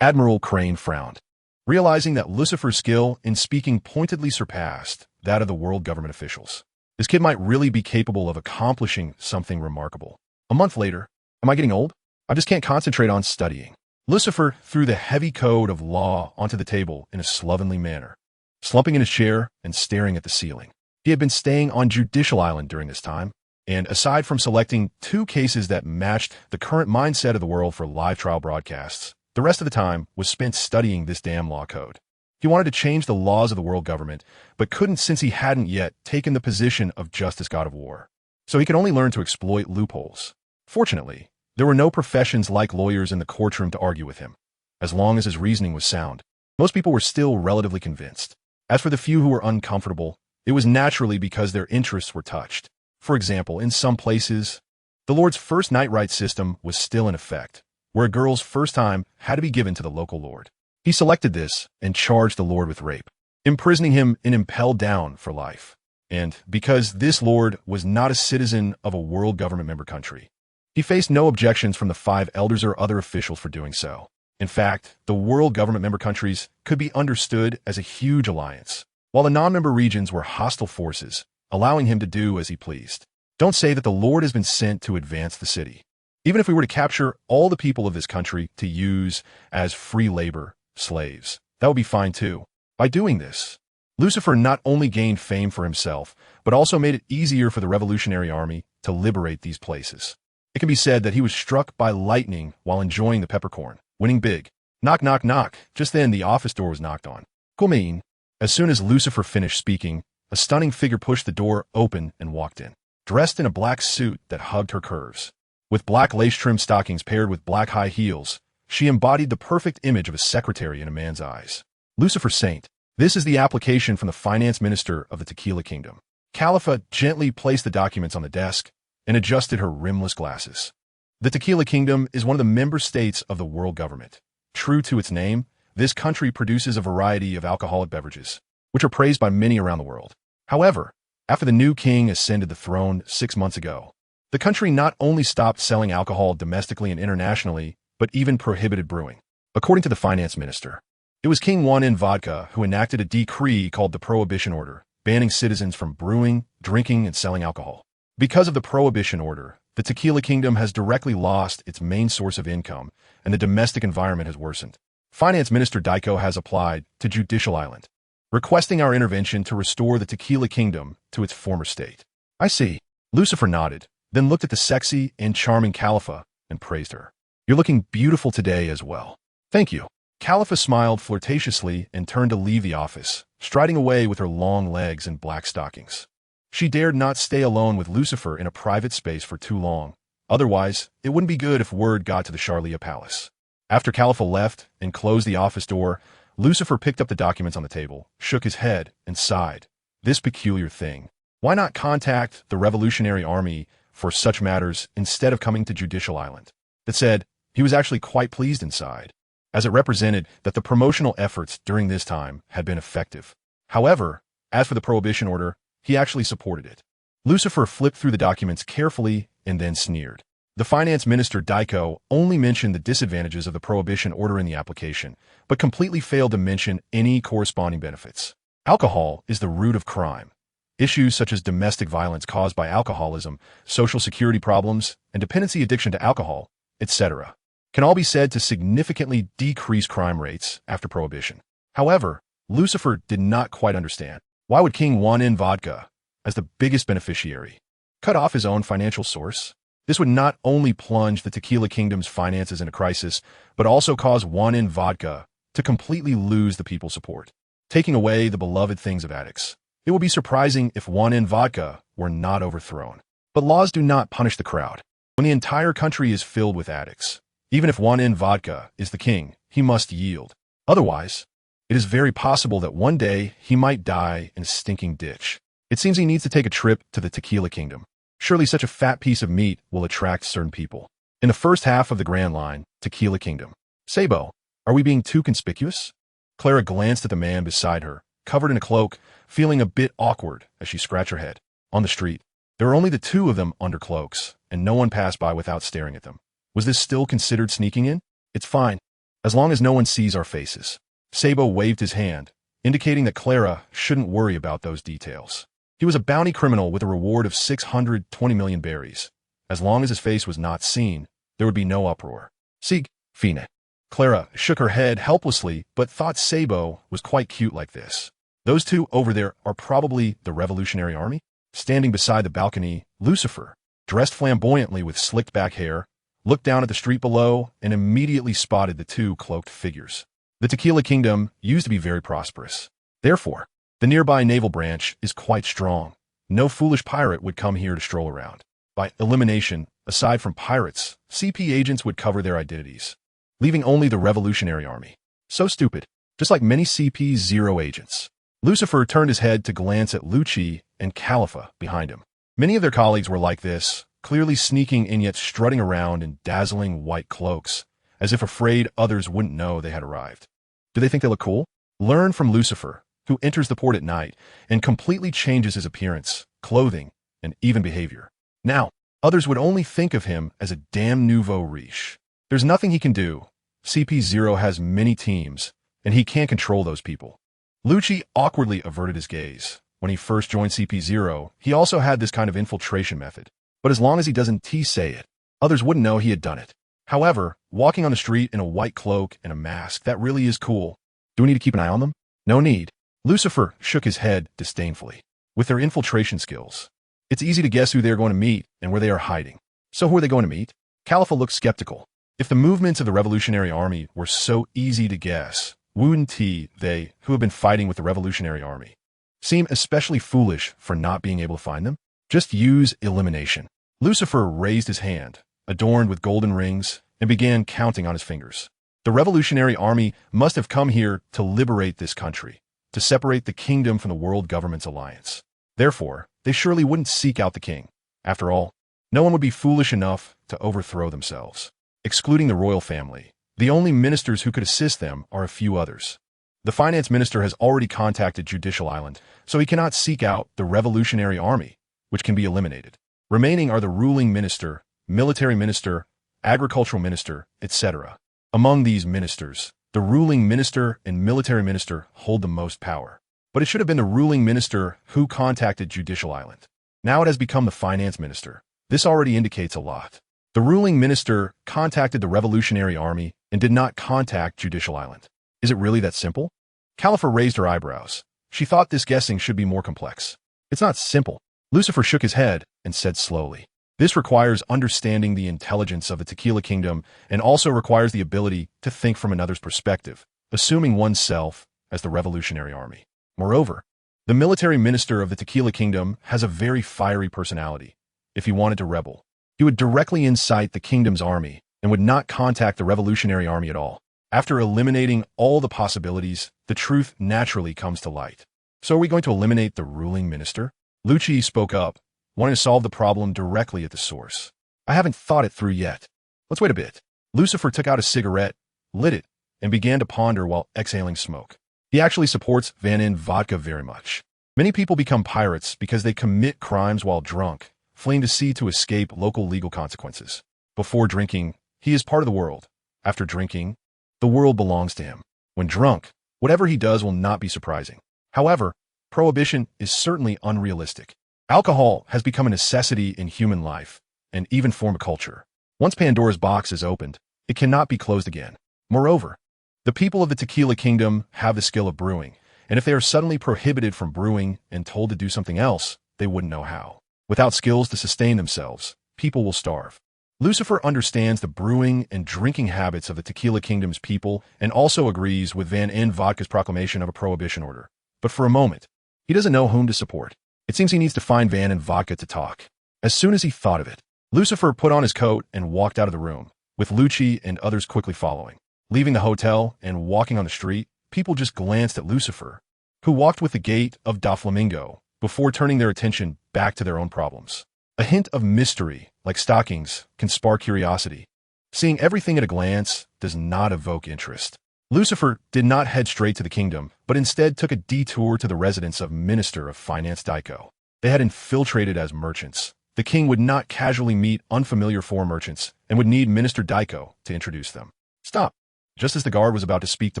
Admiral Crane frowned, realizing that Lucifer's skill in speaking pointedly surpassed that of the world government officials. This kid might really be capable of accomplishing something remarkable. A month later, am I getting old? I just can't concentrate on studying. Lucifer threw the heavy code of law onto the table in a slovenly manner, slumping in his chair and staring at the ceiling. He had been staying on Judicial Island during this time, and aside from selecting 2 cases that matched the current mindset of the world for live trial broadcasts, the rest of the time was spent studying this damn law code. He wanted to change the laws of the world government, but couldn't since he hadn't yet taken the position of Justice God of War. So he could only learn to exploit loopholes. Fortunately, there were no professions like lawyers in the courtroom to argue with him. As long as his reasoning was sound, most people were still relatively convinced. As for the few who were uncomfortable, it was naturally because their interests were touched. For example, in some places, the Lord's first night right system was still in effect, where a girl's first time had to be given to the local lord. He selected this and charged the lord with rape, imprisoning him and impelled down for life. And because this lord was not a citizen of a world government member country, he faced no objections from the 5 elders or other officials for doing so. In fact, the world government member countries could be understood as a huge alliance, while the non-member regions were hostile forces, allowing him to do as he pleased. Don't say that the Lord has been sent to advance the city. Even if we were to capture all the people of this country to use as free labor, slaves, that would be fine too. By doing this, Lucifer not only gained fame for himself, but also made it easier for the Revolutionary Army to liberate these places. It can be said that he was struck by lightning while enjoying the peppercorn, winning big. Knock, knock, knock. Just then, the office door was knocked on. Come in. As soon as Lucifer finished speaking, a stunning figure pushed the door open and walked in, dressed in a black suit that hugged her curves. With black lace-trimmed stockings paired with black high heels, she embodied the perfect image of a secretary in a man's eyes. Lucifer Saint. This is the application from the finance minister of the Tequila Kingdom. Khalifa gently placed the documents on the desk and adjusted her rimless glasses. The Tequila Kingdom is one of the member states of the world government. True to its name, this country produces a variety of alcoholic beverages, which are praised by many around the world. However, after the new king ascended the throne 6 months ago, the country not only stopped selling alcohol domestically and internationally, but even prohibited brewing. According to the finance minister, it was King Juan Vodka who enacted a decree called the Prohibition Order, banning citizens from brewing, drinking, and selling alcohol. Because of the Prohibition Order, the Tequila Kingdom has directly lost its main source of income, and the domestic environment has worsened. Finance Minister Daiko has applied to Judicial Island, requesting our intervention to restore the Tequila Kingdom to its former state. I see. Lucifer nodded, then looked at the sexy and charming Khalifa and praised her. You're looking beautiful today as well. Thank you. Khalifa smiled flirtatiously and turned to leave the office, striding away with her long legs and black stockings. She dared not stay alone with Lucifer in a private space for too long. Otherwise, it wouldn't be good if word got to the Charlia Palace. After Khalifa left and closed the office door, Lucifer picked up the documents on the table, shook his head, and sighed. This peculiar thing. Why not contact the Revolutionary Army for such matters instead of coming to Judicial Island? That said, he was actually quite pleased inside, as it represented that the promotional efforts during this time had been effective. However, as for the Prohibition Order, he actually supported it. Lucifer flipped through the documents carefully and then sneered. The finance minister Daiko only mentioned the disadvantages of the Prohibition Order in the application, but completely failed to mention any corresponding benefits. Alcohol is the root of crime. Issues such as domestic violence caused by alcoholism, social security problems, and dependency addiction to alcohol, etc., can all be said to significantly decrease crime rates after Prohibition. However, Lucifer did not quite understand. Why would King Juan Vodka, as the biggest beneficiary, cut off his own financial source? This would not only plunge the Tequila Kingdom's finances in a crisis, but also cause Juan Vodka to completely lose the people's support, taking away the beloved things of addicts. It would be surprising if Juan Vodka were not overthrown. But laws do not punish the crowd. When the entire country is filled with addicts, even if Juan Vodka is the king, he must yield. Otherwise, it is very possible that one day he might die in a stinking ditch. It seems he needs to take a trip to the Tequila Kingdom. Surely such a fat piece of meat will attract certain people. In the first half of the Grand Line, Tequila Kingdom. Sabo, are we being too conspicuous? Clara glanced at the man beside her, covered in a cloak, feeling a bit awkward as she scratched her head. On the street, there were only the two of them under cloaks, and no one passed by without staring at them. Was this still considered sneaking in? It's fine, as long as no one sees our faces. Sabo waved his hand, indicating that Clara shouldn't worry about those details. He was a bounty criminal with a reward of 620 million berries. As long as his face was not seen, there would be no uproar. Sieg, Fine. Clara shook her head helplessly, but thought Sabo was quite cute like this. Those two over there are probably the Revolutionary Army? Standing beside the balcony, Lucifer, dressed flamboyantly with slicked back hair, looked down at the street below and immediately spotted the two cloaked figures. The Tequila Kingdom used to be very prosperous. Therefore, the nearby naval branch is quite strong. No foolish pirate would come here to stroll around. By elimination, aside from pirates, CP agents would cover their identities, leaving only the Revolutionary Army. So stupid, just like many CP0 agents. Lucifer turned his head to glance at Lucci and Khalifa behind him. Many of their colleagues were like this, clearly sneaking and yet strutting around in dazzling white cloaks, as if afraid others wouldn't know they had arrived. Do they think they look cool? Learn from Lucifer, who enters the port at night and completely changes his appearance, clothing, and even behavior. Now, others would only think of him as a damn nouveau riche. There's nothing he can do. CP0 has many teams, and he can't control those people. Lucci awkwardly averted his gaze. When he first joined CP0, he also had this kind of infiltration method. But as long as he doesn't say it, others wouldn't know he had done it. However, walking on the street in a white cloak and a mask, that really is cool. Do we need to keep an eye on them? No need. Lucifer shook his head disdainfully. With their infiltration skills, it's easy to guess who they're going to meet and where they are hiding. So who are they going to meet? Khalifa looked skeptical. If the movements of the Revolutionary Army were so easy to guess, wouldn't they, who have been fighting with the Revolutionary Army, seem especially foolish for not being able to find them? Just use elimination. Lucifer raised his hand, adorned with golden rings, and began counting on his fingers. The Revolutionary Army must have come here to liberate this country, to separate the kingdom from the world government's alliance. Therefore, they surely wouldn't seek out the king. After all, no one would be foolish enough to overthrow themselves. Excluding the royal family, the only ministers who could assist them are a few others. The finance minister has already contacted Judicial Island, so he cannot seek out the Revolutionary Army, which can be eliminated. Remaining are the ruling minister, military minister, agricultural minister, etc. Among these ministers, the ruling minister and military minister hold the most power. But it should have been the ruling minister who contacted Judicial Island. Now it has become the finance minister. This already indicates a lot. The ruling minister contacted the Revolutionary Army and did not contact Judicial Island. Is it really that simple? Califer raised her eyebrows. She thought this guessing should be more complex. It's not simple. Lucifer shook his head and said slowly, "This requires understanding the intelligence of the Tequila Kingdom and also requires the ability to think from another's perspective, assuming oneself as the Revolutionary Army. Moreover, the military minister of the Tequila Kingdom has a very fiery personality. If he wanted to rebel, he would directly incite the kingdom's army and would not contact the Revolutionary Army at all. After eliminating all the possibilities, the truth naturally comes to light. So are we going to eliminate the ruling minister?" Lucci spoke up, wanting to solve the problem directly at the source. "I haven't thought it through yet. Let's wait a bit." Lucifer took out a cigarette, lit it, and began to ponder while exhaling smoke. He actually supports Van in vodka very much. Many people become pirates because they commit crimes while drunk, fleeing to sea to escape local legal consequences. Before drinking, he is part of the world. After drinking, the world belongs to him. When drunk, whatever he does will not be surprising. However, prohibition is certainly unrealistic. Alcohol has become a necessity in human life, and even form a culture. Once Pandora's box is opened, it cannot be closed again. Moreover, the people of the Tequila Kingdom have the skill of brewing, and if they are suddenly prohibited from brewing and told to do something else, they wouldn't know how. Without skills to sustain themselves, people will starve. Lucifer understands the brewing and drinking habits of the Tequila Kingdom's people and also agrees with Van in Vodka's proclamation of a prohibition order. But for a moment, he doesn't know whom to support. It seems he needs to find Van in Vodka to talk. As soon as he thought of it, Lucifer put on his coat and walked out of the room, with Lucci and others quickly following. Leaving the hotel and walking on the street, people just glanced at Lucifer, who walked with the gait of Doflamingo, before turning their attention back to their own problems. A hint of mystery, like stockings, can spark curiosity. Seeing everything at a glance does not evoke interest. Lucifer did not head straight to the kingdom, but instead took a detour to the residence of Minister of Finance Daiko. They had infiltrated as merchants. The king would not casually meet unfamiliar foreign merchants and would need Minister Daiko to introduce them. "Stop!" Just as the guard was about to speak to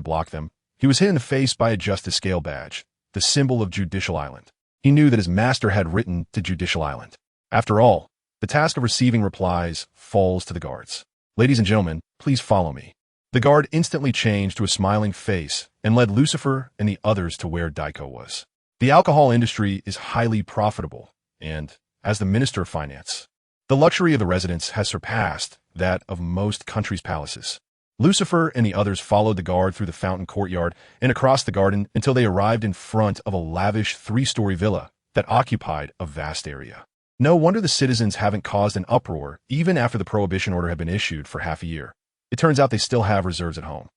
block them, he was hit in the face by a Justice Scale badge, the symbol of Judicial Island. He knew that his master had written to Judicial Island. After all, the task of receiving replies falls to the guards. "Ladies and gentlemen, please follow me." The guard instantly changed to a smiling face and led Lucifer and the others to where Daiko was. The alcohol industry is highly profitable, and, as the Minister of Finance, the luxury of the residence has surpassed that of most countries' palaces. Lucifer and the others followed the guard through the fountain courtyard and across the garden until they arrived in front of a lavish 3-story villa that occupied a vast area. No wonder the citizens haven't caused an uproar even after the prohibition order had been issued for half a year. It turns out they still have reserves at home.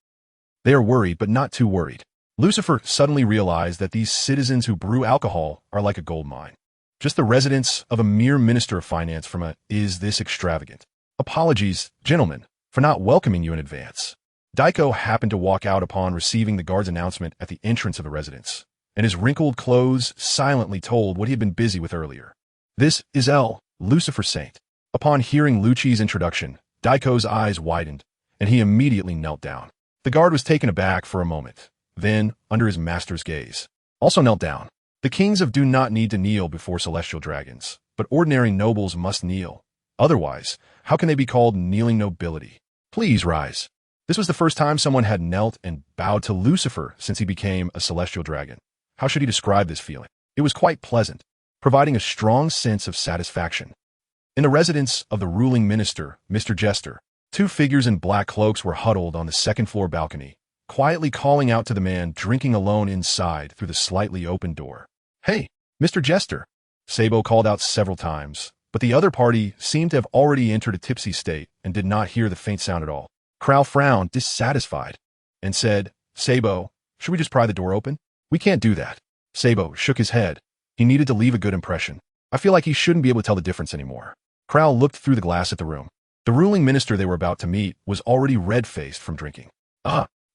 They are worried, but not too worried. Lucifer suddenly realized that these citizens who brew alcohol are like a gold mine. Just the residence of a mere Minister of Finance from a "Is this extravagant? Apologies, gentlemen, for not welcoming you in advance." Daiko happened to walk out upon receiving the guard's announcement at the entrance of the residence, and his wrinkled clothes silently told what he had been busy with earlier. "This is Lucifer Saint." Upon hearing Lucci's introduction, Daiko's eyes widened, and he immediately knelt down. The guard was taken aback for a moment, then, under his master's gaze, also knelt down. The kings do not need to kneel before celestial dragons, but ordinary nobles must kneel. Otherwise, how can they be called kneeling nobility? "Please rise." This was the first time someone had knelt and bowed to Lucifer since he became a celestial dragon. How should he describe this feeling? It was quite pleasant, providing a strong sense of satisfaction. In the residence of the ruling minister, Mr. Jester, 2 figures in black cloaks were huddled on the second-floor balcony, quietly calling out to the man drinking alone inside through the slightly open door. "Hey, Mr. Jester," Sabo called out several times, but the other party seemed to have already entered a tipsy state and did not hear the faint sound at all. Crow frowned, dissatisfied, and said, Sabo, should we just pry the door open? We can't do that. Sabo shook his head. He needed to leave a good impression. I feel like he shouldn't be able to tell the difference anymore. Crow looked through the glass at the room. The ruling minister they were about to meet was already red-faced from drinking.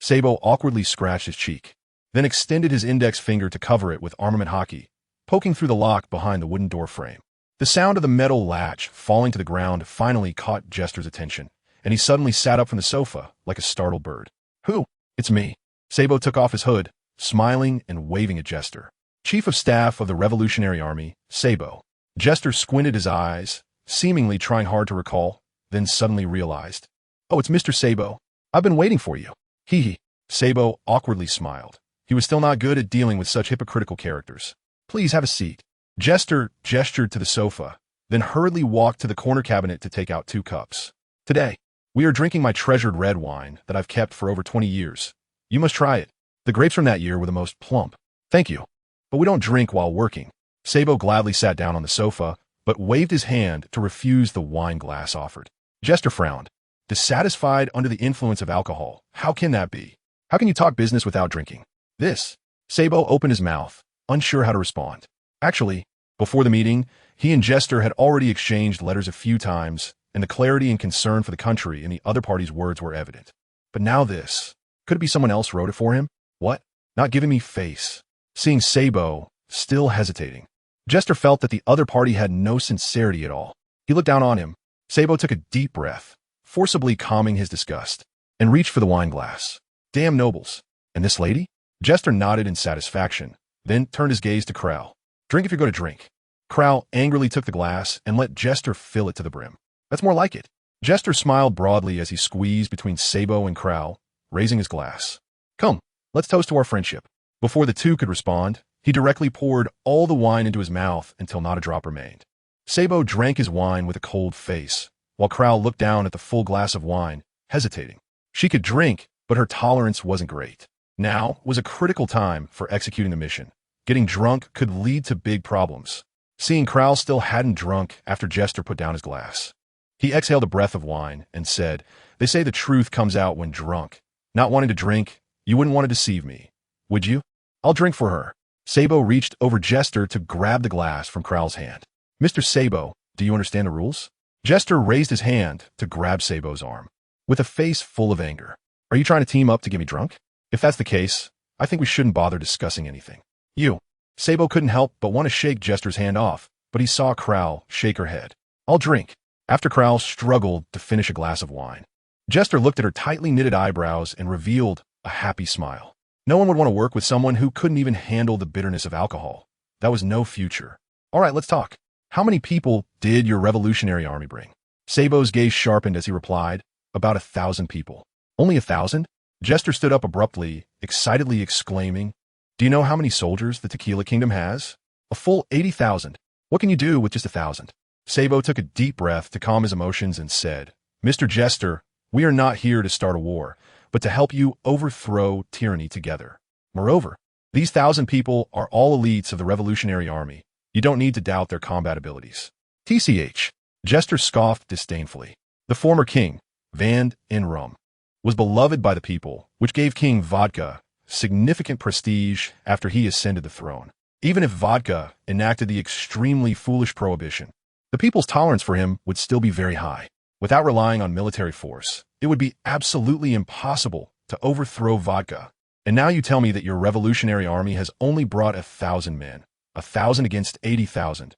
Sabo awkwardly scratched his cheek, then extended his index finger to cover it with armament hockey, poking through the lock behind the wooden door frame. The sound of the metal latch falling to the ground finally caught Jester's attention, and he suddenly sat up from the sofa like a startled bird. Who? It's me. Sabo took off his hood, smiling and waving at Jester. Chief of Staff of the Revolutionary Army, Sabo. Jester squinted his eyes, seemingly trying hard to recall, then suddenly realized. Oh, it's Mr. Sabo. I've been waiting for you. Hee. Sabo awkwardly smiled. He was still not good at dealing with such hypocritical characters. Please have a seat. Jester gestured to the sofa, then hurriedly walked to the corner cabinet to take out 2 cups. Today, we are drinking my treasured red wine that I've kept for over 20 years. You must try it. The grapes from that year were the most plump. Thank you. But we don't drink while working. Sabo gladly sat down on the sofa, but waved his hand to refuse the wine glass offered. Jester frowned. Dissatisfied under the influence of alcohol. How can that be? How can you talk business without drinking? This. Sabo opened his mouth, unsure how to respond. Actually, before the meeting, he and Jester had already exchanged letters a few times, and the clarity and concern for the country in the other party's words were evident. But now this. Could it be someone else wrote it for him? What? Not giving me face. Seeing Sabo, still hesitating. Jester felt that the other party had no sincerity at all. He looked down on him. Sabo took a deep breath, forcibly calming his disgust, and reached for the wine glass. Damn nobles. And this lady? Jester nodded in satisfaction, then turned his gaze to Crow. Drink if you're going to drink. Crow angrily took the glass and let Jester fill it to the brim. That's more like it. Jester smiled broadly as he squeezed between Sabo and Crow, raising his glass. Come, let's toast to our friendship. Before the two could respond, he directly poured all the wine into his mouth until not a drop remained. Sabo drank his wine with a cold face, while Crow looked down at the full glass of wine, hesitating. She could drink, but her tolerance wasn't great. Now was a critical time for executing the mission. Getting drunk could lead to big problems. Seeing Crow still hadn't drunk after Jester put down his glass. He exhaled a breath of wine and said, They say the truth comes out when drunk. Not wanting to drink, you wouldn't want to deceive me, would you? I'll drink for her. Sabo reached over Jester to grab the glass from Crow's hand. Mr. Sabo, do you understand the rules? Jester raised his hand to grab Sabo's arm, with a face full of anger. Are you trying to team up to get me drunk? If that's the case, I think we shouldn't bother discussing anything. You. Sabo couldn't help but want to shake Jester's hand off, but he saw Crow shake her head. I'll drink. After Crow struggled to finish a glass of wine. Jester looked at her tightly knitted eyebrows and revealed a happy smile. No one would want to work with someone who couldn't even handle the bitterness of alcohol. That was no future. All right, let's talk. How many people did your revolutionary army bring? Sabo's gaze sharpened as he replied, About 1,000 people. Only 1,000? Jester stood up abruptly, excitedly exclaiming, Do you know how many soldiers the Tequila Kingdom has? A full 80,000. What can you do with just 1,000? Sabo took a deep breath to calm his emotions and said, Mr. Jester, we are not here to start a war, but to help you overthrow tyranny together. Moreover, these 1,000 people are all elites of the Revolutionary Army. You don't need to doubt their combat abilities. TCH. Jester scoffed disdainfully. The former king, Van in Rum, was beloved by the people, which gave King Vodka significant prestige after he ascended the throne. Even if Vodka enacted the extremely foolish prohibition, the people's tolerance for him would still be very high. Without relying on military force, it would be absolutely impossible to overthrow Vodka. And now you tell me that your revolutionary army has only brought 1,000 men. 1,000 against 80,000.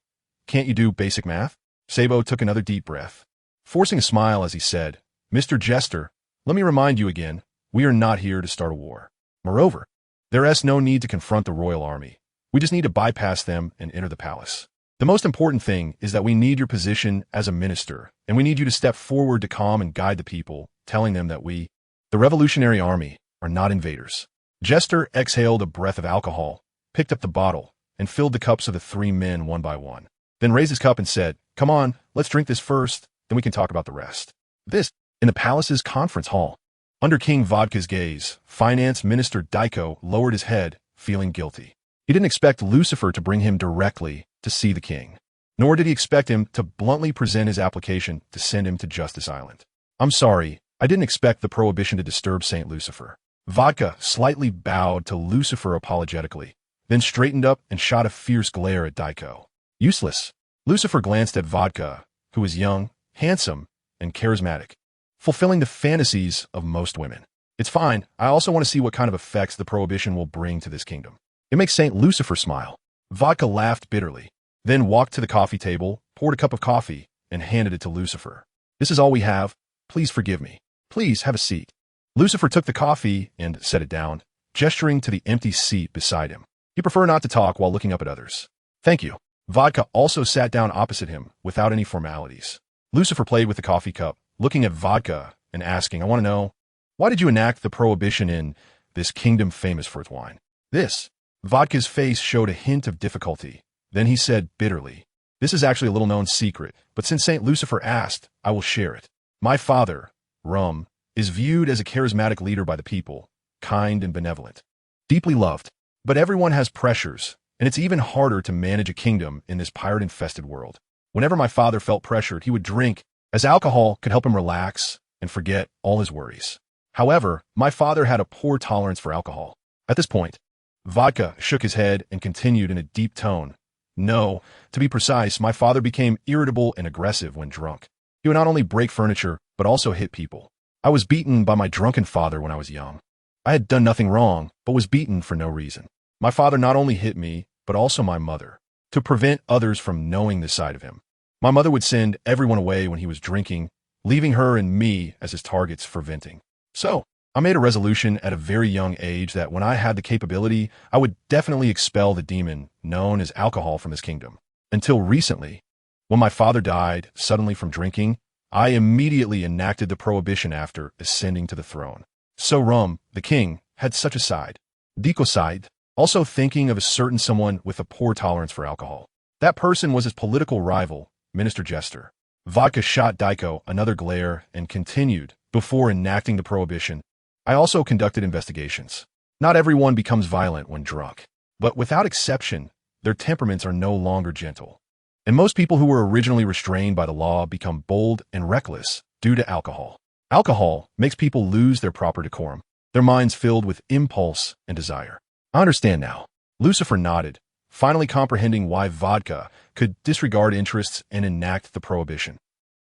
Can't you do basic math? Sabo took another deep breath, forcing a smile as he said, Mr. Jester, let me remind you again, we are not here to start a war. Moreover, there is no need to confront the royal army. We just need to bypass them and enter the palace. The most important thing is that we need your position as a minister, and we need you to step forward to calm and guide the people, telling them that we, the Revolutionary Army, are not invaders. Jester exhaled a breath of alcohol, picked up the bottle, and filled the cups of the 3 men one by one. Then raised his cup and said, Come on, let's drink this first, then we can talk about the rest. This, in the palace's conference hall. Under King Vodka's gaze, Finance Minister Daiko lowered his head, feeling guilty. He didn't expect Lucifer to bring him directly to see the king, nor did he expect him to bluntly present his application to send him to Justice Island. I'm sorry, I didn't expect the prohibition to disturb Saint Lucifer. Vodka slightly bowed to Lucifer apologetically, then straightened up and shot a fierce glare at Daiko. Useless. Lucifer glanced at Vodka, who was young, handsome, and charismatic, fulfilling the fantasies of most women. It's fine. I also want to see what kind of effects the prohibition will bring to this kingdom. It makes Saint Lucifer smile. Vodka laughed bitterly, then walked to the coffee table, poured a cup of coffee, and handed it to Lucifer. This is all we have. Please forgive me. Please have a seat. Lucifer took the coffee and set it down, gesturing to the empty seat beside him. He preferred not to talk while looking up at others. Thank you. Vodka also sat down opposite him without any formalities. Lucifer played with the coffee cup, looking at Vodka and asking, I want to know, why did you enact the prohibition in this kingdom famous for its wine? This. Vodka's face showed a hint of difficulty. Then he said bitterly, this is actually a little-known secret, but since St. Lucifer asked, I will share it. My father, Rum, is viewed as a charismatic leader by the people, kind and benevolent, deeply loved. But everyone has pressures, and it's even harder to manage a kingdom in this pirate-infested world. Whenever my father felt pressured, he would drink, as alcohol could help him relax and forget all his worries. However, my father had a poor tolerance for alcohol. At this point, Vodka shook his head and continued in a deep tone. No, to be precise, my father became irritable and aggressive when drunk. He would not only break furniture, but also hit people. I was beaten by my drunken father when I was young. I had done nothing wrong, but was beaten for no reason. My father not only hit me, but also my mother, to prevent others from knowing this side of him. My mother would send everyone away when he was drinking, leaving her and me as his targets for venting. So, I made a resolution at a very young age that when I had the capability, I would definitely expel the demon known as alcohol from this kingdom. Until recently, when my father died suddenly from drinking, I immediately enacted the prohibition after ascending to the throne. So Rum, the king, had such a side. Daiko side, also thinking of a certain someone with a poor tolerance for alcohol. That person was his political rival, Minister Jester. Vodka shot Daiko another glare and continued, before enacting the prohibition, I also conducted investigations. Not everyone becomes violent when drunk, but without exception, their temperaments are no longer gentle. And most people who were originally restrained by the law become bold and reckless due to alcohol. Alcohol makes people lose their proper decorum, their minds filled with impulse and desire. I understand now. Lucifer nodded, finally comprehending why Vodka could disregard interests and enact the prohibition.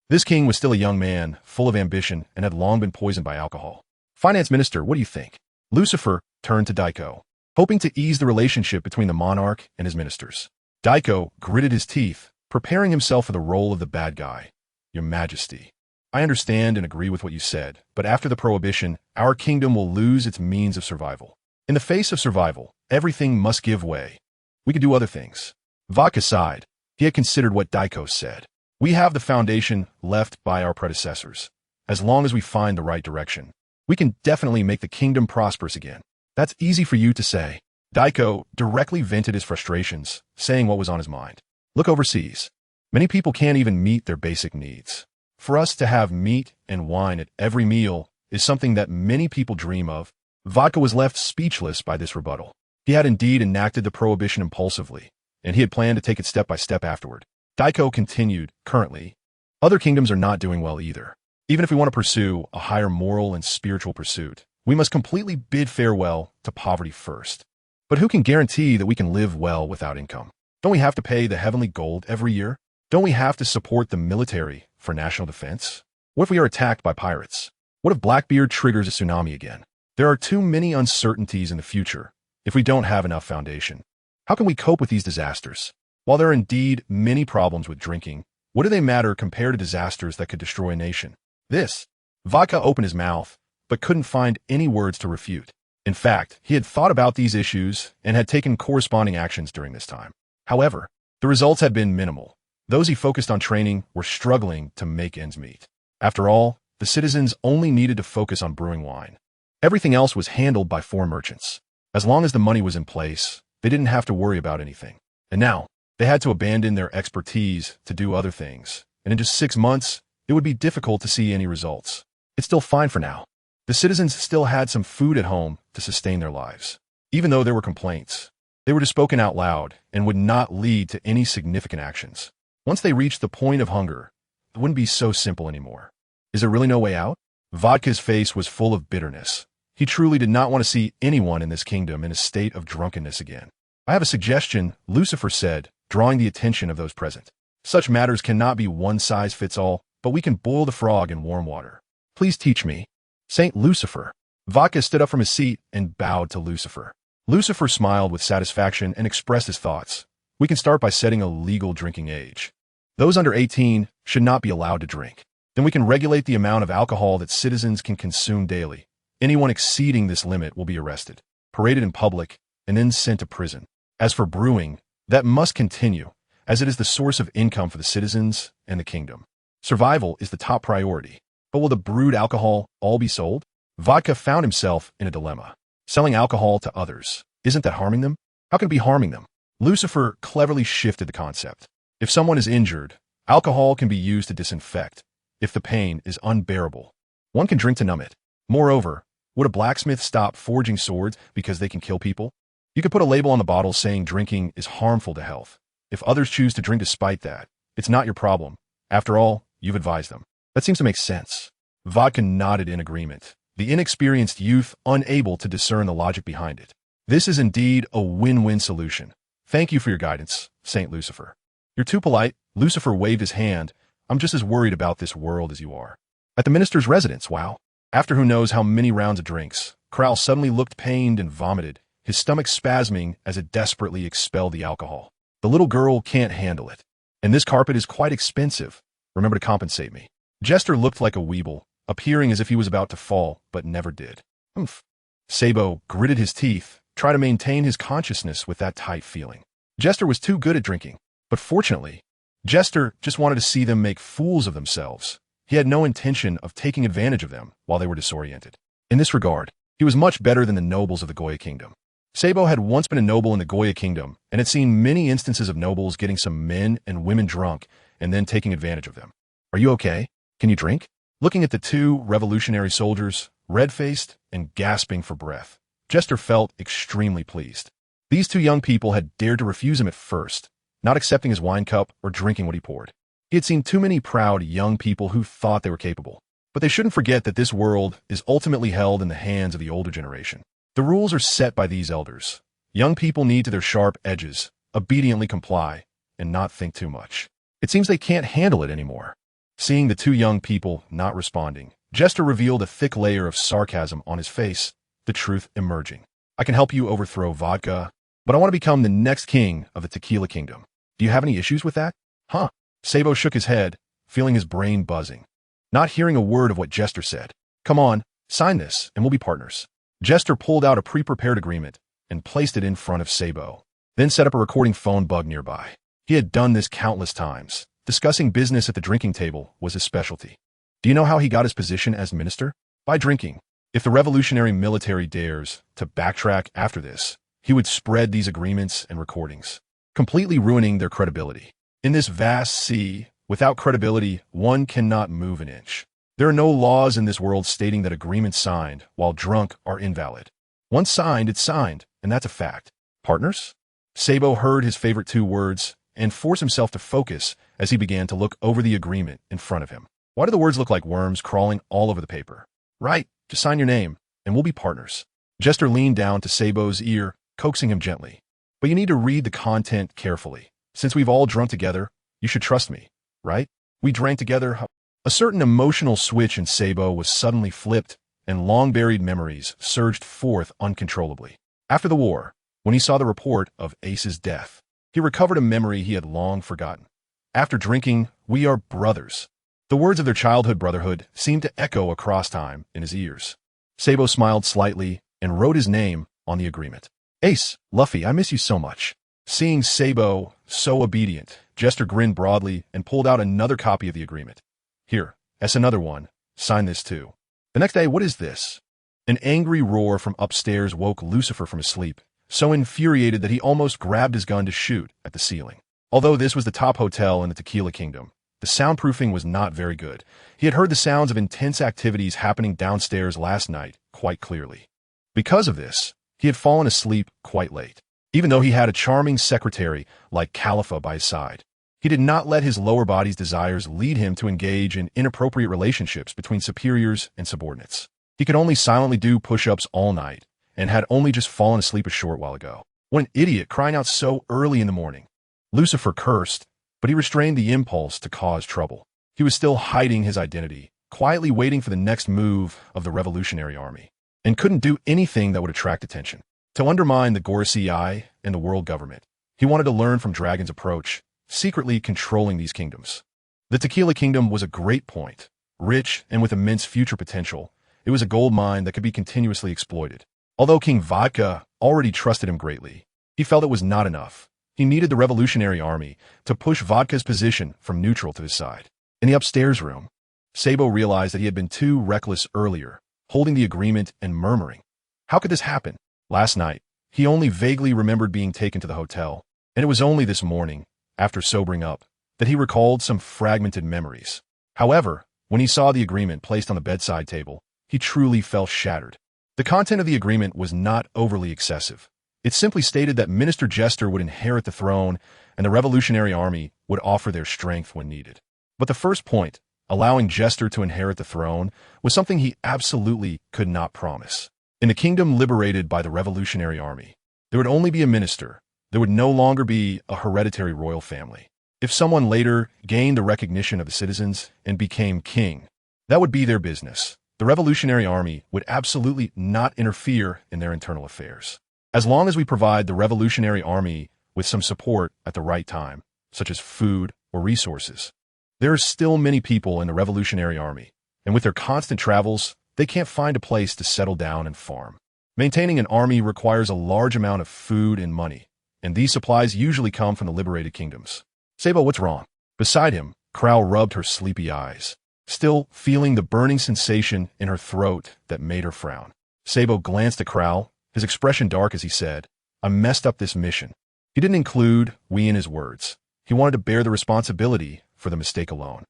This king was still a young man, full of ambition, and had long been poisoned by alcohol. Finance Minister, what do you think? Lucifer turned to Daiko, hoping to ease the relationship between the monarch and his ministers. Daiko gritted his teeth, preparing himself for the role of the bad guy. Your Majesty, I understand and agree with what you said, but after the prohibition, our kingdom will lose its means of survival. In the face of survival, everything must give way. We could do other things. Vodka sighed. He had considered what Daiko said. We have the foundation left by our predecessors. As long as we find the right direction, we can definitely make the kingdom prosperous again. That's easy for you to say. Daiko directly vented his frustrations, saying what was on his mind. Look overseas. Many people can't even meet their basic needs. For us to have meat and wine at every meal is something that many people dream of. Vodka was left speechless by this rebuttal. He had indeed enacted the prohibition impulsively, and he had planned to take it step by step afterward. Daiko continued, currently, other kingdoms are not doing well either. Even if we want to pursue a higher moral and spiritual pursuit, we must completely bid farewell to poverty first. But who can guarantee that we can live well without income? Don't we have to pay the heavenly gold every year? Don't we have to support the military for national defense? What if we are attacked by pirates? What if Blackbeard triggers a tsunami again? There are too many uncertainties in the future if we don't have enough foundation. How can we cope with these disasters? While there are indeed many problems with drinking, what do they matter compared to disasters that could destroy a nation? This. Vodka opened his mouth, but couldn't find any words to refute. In fact, he had thought about these issues and had taken corresponding actions during this time. However, the results had been minimal. Those he focused on training were struggling to make ends meet. After all, the citizens only needed to focus on brewing wine. Everything else was handled by foreign merchants. As long as the money was in place, they didn't have to worry about anything. And now, they had to abandon their expertise to do other things. And in just 6 months, it would be difficult to see any results. It's still fine for now. The citizens still had some food at home to sustain their lives. Even though there were complaints, they were just spoken out loud and would not lead to any significant actions. Once they reached the point of hunger, it wouldn't be so simple anymore. Is there really no way out? Vodka's face was full of bitterness. He truly did not want to see anyone in this kingdom in a state of drunkenness again. I have a suggestion, Lucifer said, drawing the attention of those present. Such matters cannot be one size fits all, but we can boil the frog in warm water. Please teach me. Saint Lucifer. Vodka stood up from his seat and bowed to Lucifer. Lucifer smiled with satisfaction and expressed his thoughts. We can start by setting a legal drinking age. Those under 18 should not be allowed to drink. Then we can regulate the amount of alcohol that citizens can consume daily. Anyone exceeding this limit will be arrested, paraded in public, and then sent to prison. As for brewing, that must continue, as it is the source of income for the citizens and the kingdom. Survival is the top priority. But will the brewed alcohol all be sold? Vodka found himself in a dilemma. Selling alcohol to others, isn't that harming them? How can it be harming them? Lucifer cleverly shifted the concept. If someone is injured, alcohol can be used to disinfect. If the pain is unbearable, one can drink to numb it. Moreover, would a blacksmith stop forging swords because they can kill people? You could put a label on the bottle saying drinking is harmful to health. If others choose to drink despite that, it's not your problem. After all, you've advised them. That seems to make sense. Vodka nodded in agreement, the inexperienced youth unable to discern the logic behind it. This is indeed a win-win solution. Thank you for your guidance, Saint Lucifer. You're too polite. Lucifer waved his hand. I'm just as worried about this world as you are. At the minister's residence, wow. After who knows how many rounds of drinks, Kral suddenly looked pained and vomited, his stomach spasming as it desperately expelled the alcohol. The little girl can't handle it. And this carpet is quite expensive. Remember to compensate me. Jester looked like a weeble, appearing as if he was about to fall, but never did. Humph. Sabo gritted his teeth, trying to maintain his consciousness with that tight feeling. Jester was too good at drinking, but fortunately, Jester just wanted to see them make fools of themselves. He had no intention of taking advantage of them while they were disoriented. In this regard, he was much better than the nobles of the Goya kingdom. Sabo had once been a noble in the Goya kingdom and had seen many instances of nobles getting some men and women drunk and then taking advantage of them. Are you okay? Can you drink? Looking at the two revolutionary soldiers, red-faced and gasping for breath, Jester felt extremely pleased. These two young people had dared to refuse him at first, not accepting his wine cup or drinking what he poured. He had seen too many proud young people who thought they were capable. But they shouldn't forget that this world is ultimately held in the hands of the older generation. The rules are set by these elders. Young people need to their sharp edges, obediently comply, and not think too much. It seems they can't handle it anymore. Seeing the two young people not responding, Jester revealed a thick layer of sarcasm on his face, the truth emerging. I can help you overthrow Vodka, but I want to become the next king of the Tequila Kingdom. Do you have any issues with that? Huh? Sabo shook his head, feeling his brain buzzing. Not hearing a word of what Jester said. Come on, sign this, and we'll be partners. Jester pulled out a pre-prepared agreement and placed it in front of Sabo, then set up a recording phone bug nearby. He had done this countless times. Discussing business at the drinking table was his specialty. Do you know how he got his position as minister? By drinking. If the revolutionary military dares to backtrack after this, he would spread these agreements and recordings, completely ruining their credibility. In this vast sea, without credibility, one cannot move an inch. There are no laws in this world stating that agreements signed while drunk are invalid. Once signed, it's signed, and that's a fact. Partners? Sabo heard his favorite two words and forced himself to focus as he began to look over the agreement in front of him. Why do the words look like worms crawling all over the paper? Right, just sign your name, and we'll be partners. Jester leaned down to Sabo's ear, coaxing him gently. But you need to read the content carefully. Since we've all drunk together, you should trust me, right? We drank together. A certain emotional switch in Sabo was suddenly flipped, and long-buried memories surged forth uncontrollably. After the war, when he saw the report of Ace's death, he recovered a memory he had long forgotten. After drinking, we are brothers. The words of their childhood brotherhood seemed to echo across time in his ears. Sabo smiled slightly and wrote his name on the agreement. Ace, Luffy, I miss you so much. Seeing Sabo so obedient, Jester grinned broadly and pulled out another copy of the agreement. Here, that's another one. Sign this too. The next day, what is this? An angry roar from upstairs woke Lucifer from his sleep, so infuriated that he almost grabbed his gun to shoot at the ceiling. Although this was the top hotel in the Tequila Kingdom, the soundproofing was not very good. He had heard the sounds of intense activities happening downstairs last night quite clearly. Because of this, he had fallen asleep quite late, even though he had a charming secretary like Khalifa by his side. He did not let his lower body's desires lead him to engage in inappropriate relationships between superiors and subordinates. He could only silently do push-ups all night and had only just fallen asleep a short while ago. What an idiot, crying out so early in the morning. Lucifer cursed, but he restrained the impulse to cause trouble. He was still hiding his identity, quietly waiting for the next move of the Revolutionary Army, and couldn't do anything that would attract attention. To undermine the Gorosei and the world government, he wanted to learn from Dragon's approach, secretly controlling these kingdoms. The Tequila Kingdom was a great point. Rich and with immense future potential, it was a gold mine that could be continuously exploited. Although King Vodka already trusted him greatly, he felt it was not enough. He needed the Revolutionary Army to push Vodka's position from neutral to his side. In the upstairs room, Sabo realized that he had been too reckless earlier, holding the agreement and murmuring. How could this happen? Last night, he only vaguely remembered being taken to the hotel, and it was only this morning, after sobering up, that he recalled some fragmented memories. However, when he saw the agreement placed on the bedside table, he truly felt shattered. The content of the agreement was not overly excessive. It simply stated that Minister Jester would inherit the throne and the Revolutionary Army would offer their strength when needed. But the first point, allowing Jester to inherit the throne, was something he absolutely could not promise. In the kingdom liberated by the Revolutionary Army, there would only be a minister. There would no longer be a hereditary royal family. If someone later gained the recognition of the citizens and became king, that would be their business. The Revolutionary Army would absolutely not interfere in their internal affairs. As long as we provide the Revolutionary Army with some support at the right time, such as food or resources. There are still many people in the Revolutionary Army, and with their constant travels, they can't find a place to settle down and farm. Maintaining an army requires a large amount of food and money, and these supplies usually come from the liberated kingdoms. Sabo, what's wrong? Beside him, Crow rubbed her sleepy eyes, still feeling the burning sensation in her throat that made her frown. Sabo glanced at Crow, his expression dark as he said, I messed up this mission. He didn't include we in his words. He wanted to bear the responsibility for the mistake alone.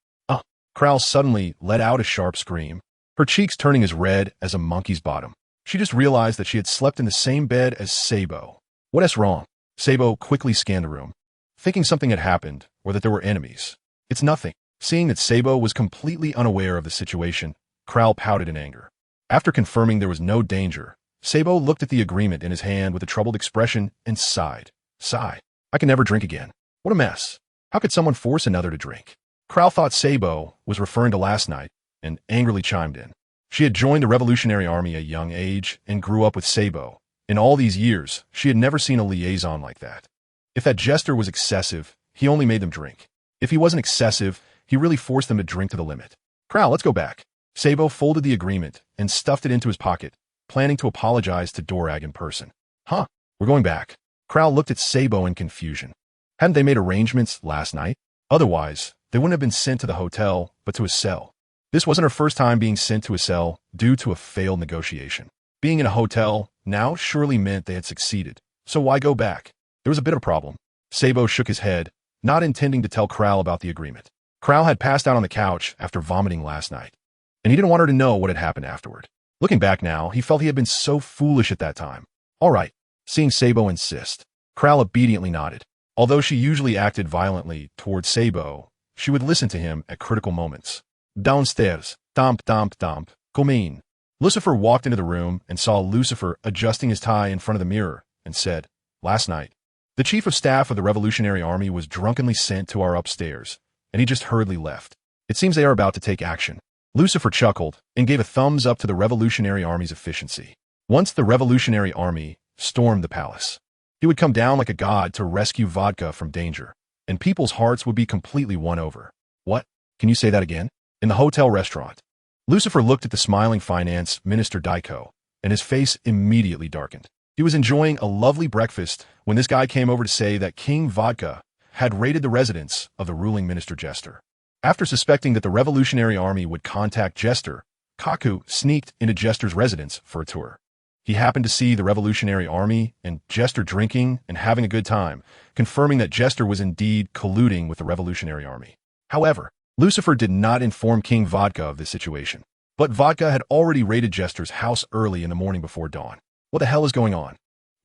Crow suddenly let out a sharp scream, her cheeks turning as red as a monkey's bottom. She just realized that she had slept in the same bed as Sabo. What's wrong? Sabo quickly scanned the room, thinking something had happened or that there were enemies. It's nothing. Seeing that Sabo was completely unaware of the situation, Crow pouted in anger. After confirming there was no danger, Sabo looked at the agreement in his hand with a troubled expression and sighed. Sigh. I can never drink again. What a mess. How could someone force another to drink? Crow thought Sabo was referring to last night and angrily chimed in. She had joined the Revolutionary Army at a young age and grew up with Sabo. In all these years, she had never seen a liaison like that. If that Jester was excessive, he only made them drink. If he wasn't excessive, he really forced them to drink to the limit. Crow, let's go back. Sabo folded the agreement and stuffed it into his pocket, planning to apologize to Dorag in person. We're going back. Crow looked at Sabo in confusion. Hadn't they made arrangements last night? Otherwise, they wouldn't have been sent to the hotel, but to a cell. This wasn't her first time being sent to a cell due to a failed negotiation. Being in a hotel now surely meant they had succeeded, so why go back? There was a bit of a problem. Sabo shook his head, not intending to tell Crow about the agreement. Crow had passed out on the couch after vomiting last night, and he didn't want her to know what had happened afterward. Looking back now, he felt he had been so foolish at that time. All right, seeing Sabo insist, Crow obediently nodded. Although she usually acted violently towards Sabo, she would listen to him at critical moments. Downstairs, domp, come in. Lucifer walked into the room and saw Lucifer adjusting his tie in front of the mirror and said, Last night, the chief of staff of the Revolutionary Army was drunkenly sent to our upstairs, and he just hurriedly left. It seems they are about to take action. Lucifer chuckled and gave a thumbs up to the Revolutionary Army's efficiency. Once the Revolutionary Army stormed the palace, he would come down like a god to rescue Vodka from danger, and people's hearts would be completely won over. What? Can you say that again? In the hotel restaurant, Lucifer looked at the smiling finance minister Daiko, and his face immediately darkened. He was enjoying a lovely breakfast when this guy came over to say that King Vodka had raided the residence of the ruling minister Jester. After suspecting that the Revolutionary Army would contact Jester, Kaku sneaked into Jester's residence for a tour. He happened to see the Revolutionary Army and Jester drinking and having a good time, confirming that Jester was indeed colluding with the Revolutionary Army. However, Lucifer did not inform King Vodka of this situation, but Vodka had already raided Jester's house early in the morning before dawn. What the hell is going on?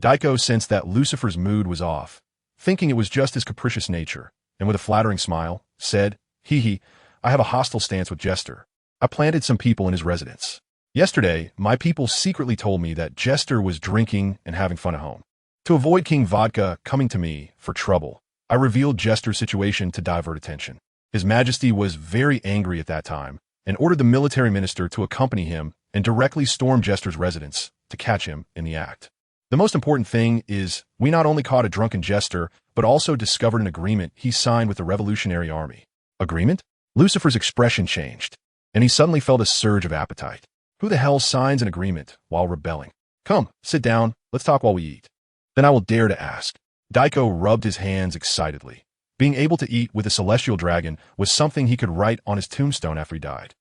Daiko sensed that Lucifer's mood was off, thinking it was just his capricious nature, and with a flattering smile, said, "Hee hee, I have a hostile stance with Jester. I planted some people in his residence. Yesterday, my people secretly told me that Jester was drinking and having fun at home. To avoid King Vodka coming to me for trouble, I revealed Jester's situation to divert attention. His Majesty was very angry at that time and ordered the military minister to accompany him and directly storm Jester's residence to catch him in the act. The most important thing is we not only caught a drunken Jester, but also discovered an agreement he signed with the Revolutionary Army." Agreement? Lucifer's expression changed, and he suddenly felt a surge of appetite. Who the hell signs an agreement while rebelling? Come, sit down, let's talk while we eat. Then I will dare to ask. Daiko rubbed his hands excitedly. Being able to eat with a celestial dragon was something he could write on his tombstone after he died.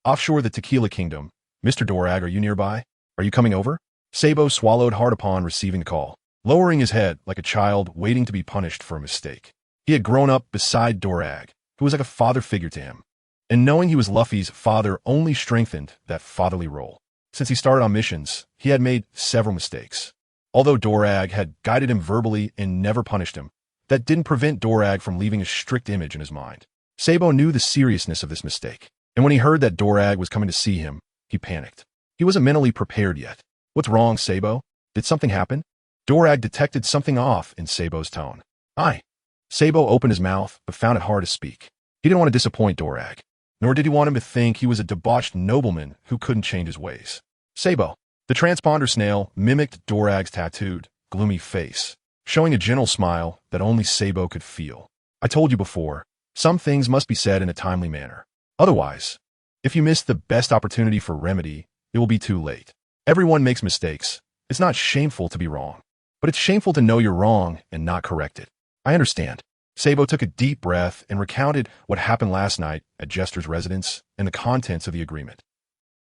Offshore the Tequila Kingdom, Mr. Dorag, are you nearby? Are you coming over? Sabo swallowed hard upon receiving the call, lowering his head like a child waiting to be punished for a mistake. He had grown up beside Dorag, who was like a father figure to him, and knowing he was Luffy's father only strengthened that fatherly role. Since he started on missions, he had made several mistakes. Although Dorag had guided him verbally and never punished him, that didn't prevent Dorag from leaving a strict image in his mind. Sabo knew the seriousness of this mistake, and when he heard that Dorag was coming to see him, he panicked. He wasn't mentally prepared yet. "What's wrong, Sabo? Did something happen?" Dorag detected something off in Sabo's tone. "Aye." Sabo opened his mouth, but found it hard to speak. He didn't want to disappoint Dorag, nor did he want him to think he was a debauched nobleman who couldn't change his ways. "Sabo." The transponder snail mimicked Dorag's tattooed, gloomy face, showing a gentle smile that only Sabo could feel. "I told you before, some things must be said in a timely manner. Otherwise, if you miss the best opportunity for remedy, it will be too late. Everyone makes mistakes. It's not shameful to be wrong, but it's shameful to know you're wrong and not correct it." "I understand." Sabo took a deep breath and recounted what happened last night at Jester's residence and the contents of the agreement.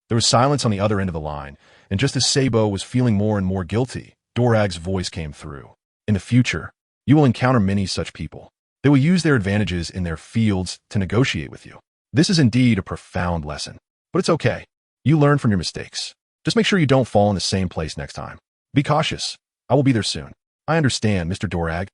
There was silence on the other end of the line, and just as Sabo was feeling more and more guilty, Dorag's voice came through. "In the future, you will encounter many such people. They will use their advantages in their fields to negotiate with you. This is indeed a profound lesson, but it's okay. You learn from your mistakes. Just make sure you don't fall in the same place next time. Be cautious. I will be there soon." "I understand, Mr. Dorag."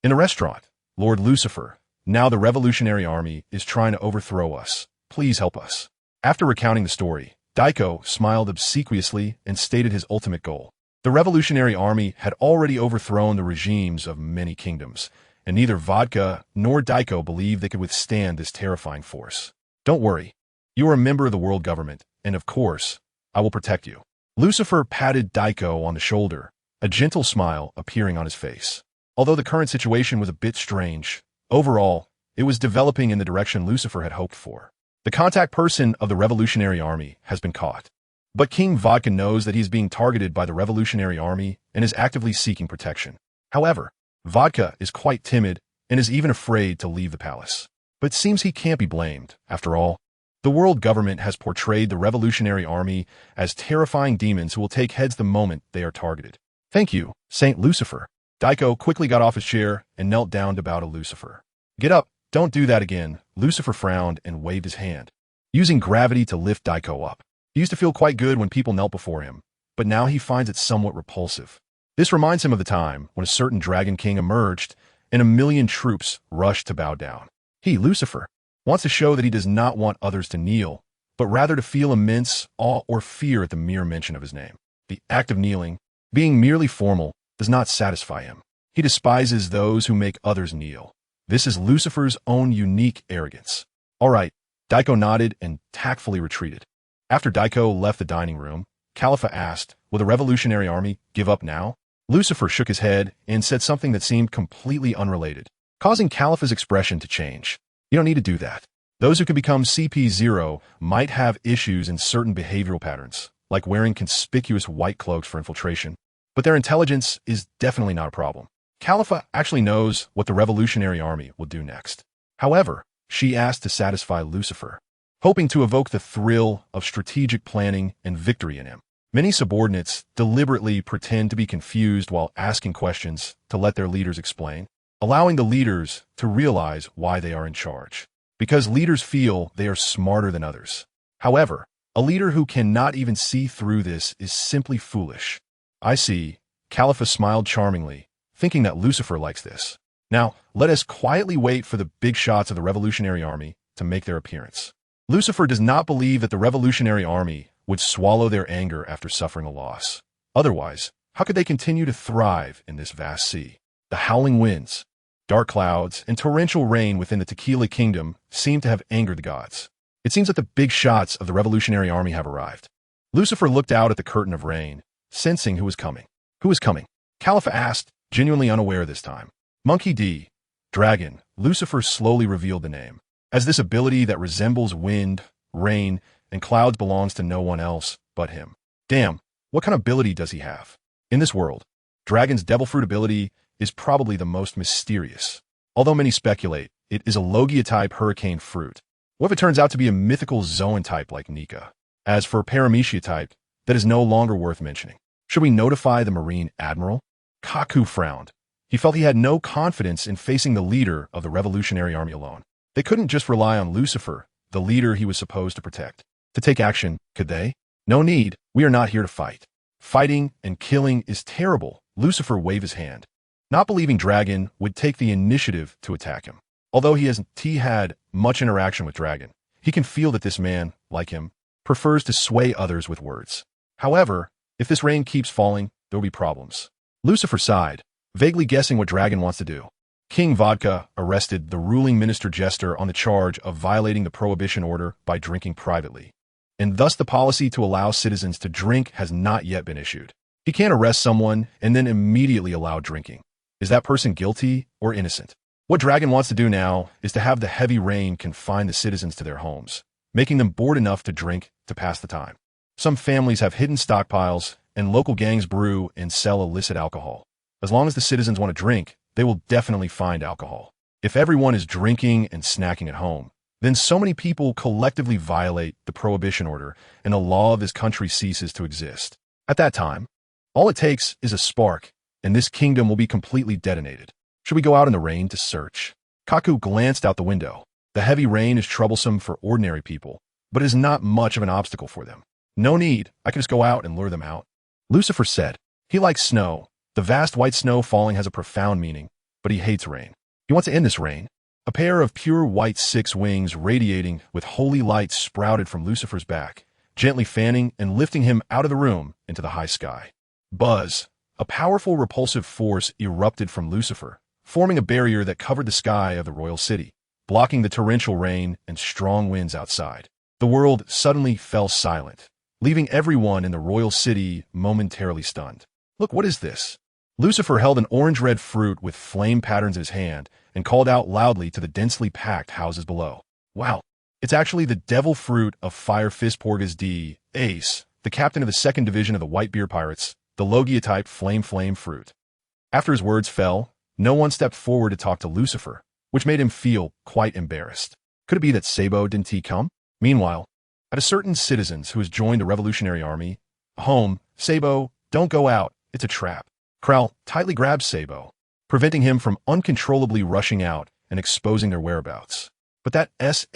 In a restaurant, Lord Lucifer, "Now the Revolutionary Army is trying to overthrow us. Please help us." After recounting the story, Daiko smiled obsequiously and stated his ultimate goal. The Revolutionary Army had already overthrown the regimes of many kingdoms, and neither Vodka nor Daiko believed they could withstand this terrifying force. "Don't worry. You are a member of the world government, and of course, I will protect you." Lucifer patted Daiko on the shoulder, a gentle smile appearing on his face. Although the current situation was a bit strange, overall, it was developing in the direction Lucifer had hoped for. The contact person of the Revolutionary Army has been caught. But King Vodka knows that he is being targeted by the Revolutionary Army and is actively seeking protection. However, Vodka is quite timid and is even afraid to leave the palace. But it seems he can't be blamed. After all, the world government has portrayed the Revolutionary Army as terrifying demons who will take heads the moment they are targeted. "Thank you, Saint Lucifer." Daiko quickly got off his chair and knelt down to bow to Lucifer. "Get up, don't do that again." Lucifer frowned and waved his hand, using gravity to lift Daiko up. He used to feel quite good when people knelt before him, but now he finds it somewhat repulsive. This reminds him of the time when a certain Dragon King emerged and 1,000,000 troops rushed to bow down. He, Lucifer, wants to show that he does not want others to kneel, but rather to feel immense awe or fear at the mere mention of his name. The act of kneeling, being merely formal, does not satisfy him. He despises those who make others kneel. This is Lucifer's own unique arrogance. "All right," Daiko nodded and tactfully retreated. After Daiko left the dining room, Khalifa asked, "Will the Revolutionary Army give up now?" Lucifer shook his head and said something that seemed completely unrelated, causing Khalifa's expression to change. "You don't need to do that. Those who can become CP0 might have issues in certain behavioral patterns, like wearing conspicuous white cloaks for infiltration. But their intelligence is definitely not a problem. Khalifa actually knows what the Revolutionary Army will do next." However, she asked to satisfy Lucifer, hoping to evoke the thrill of strategic planning and victory in him. Many subordinates deliberately pretend to be confused while asking questions to let their leaders explain, allowing the leaders to realize why they are in charge, because leaders feel they are smarter than others. However, a leader who cannot even see through this is simply foolish. "I see." Khalifa smiled charmingly, thinking that Lucifer likes this. Now, let us quietly wait for the big shots of the Revolutionary Army to make their appearance. Lucifer does not believe that the Revolutionary Army would swallow their anger after suffering a loss. Otherwise, how could they continue to thrive in this vast sea? The howling winds, dark clouds, and torrential rain within the Tequila Kingdom seem to have angered the gods. It seems that the big shots of the Revolutionary Army have arrived. Lucifer looked out at the curtain of rain, sensing who was coming. Who is coming? Caliph asked, genuinely unaware this time. Monkey D. Dragon. Lucifer slowly revealed the name. As this ability that resembles wind, rain, and clouds belongs to no one else but him. Damn, what kind of ability does he have? In this world, Dragon's Devil Fruit ability is probably the most mysterious. Although many speculate, it is a Logia type hurricane fruit. What if it turns out to be a mythical Zoan type like Nika? As for Paramecia type, that is no longer worth mentioning. Should we notify the Marine Admiral? Kaku frowned. He felt he had no confidence in facing the leader of the Revolutionary Army alone. They couldn't just rely on Lucifer, the leader he was supposed to protect. To take action, could they? No need, we are not here to fight. Fighting and killing is terrible. Lucifer waved his hand. Not believing Dragon would take the initiative to attack him. Although he hasn't had much interaction with Dragon, he can feel that this man, like him, prefers to sway others with words. However, if this rain keeps falling, there will be problems. Lucifer sighed, vaguely guessing what Dragon wants to do. King Vodka arrested the ruling minister Jester on the charge of violating the prohibition order by drinking privately. And thus the policy to allow citizens to drink has not yet been issued. He can't arrest someone and then immediately allow drinking. Is that person guilty or innocent? What Dragon wants to do now is to have the heavy rain confine the citizens to their homes, making them bored enough to drink to pass the time. Some families have hidden stockpiles, and local gangs brew and sell illicit alcohol. As long as the citizens want to drink, they will definitely find alcohol. If everyone is drinking and snacking at home, then so many people collectively violate the prohibition order and the law of this country ceases to exist. At that time, all it takes is a spark, and this kingdom will be completely detonated. Should we go out in the rain to search? Kaku glanced out the window. The heavy rain is troublesome for ordinary people, but is not much of an obstacle for them. No need, I can just go out and lure them out. Lucifer said. He likes snow. The vast white snow falling has a profound meaning, but he hates rain. He wants to end this rain. A pair of pure white 6 wings radiating with holy light sprouted from Lucifer's back, gently fanning and lifting him out of the room into the high sky. Buzz. A powerful repulsive force erupted from Lucifer, forming a barrier that covered the sky of the royal city, blocking the torrential rain and strong winds outside. The world suddenly fell silent, leaving everyone in the royal city momentarily stunned. Look, what is this? Lucifer held an orange-red fruit with flame patterns in his hand and called out loudly to the densely packed houses below. Wow, it's actually the devil fruit of Fire Fist Porgas D. Ace, the captain of the 2nd Division of the White Beer Pirates, the Logia type flame fruit. After his words fell, no one stepped forward to talk to Lucifer, which made him feel quite embarrassed. Could it be that Sabo didn't he come? Meanwhile, at a certain citizens who has joined the Revolutionary Army home, Sabo, don't go out, it's a trap. Krell tightly grabs Sabo, preventing him from uncontrollably rushing out and exposing their whereabouts. But that S.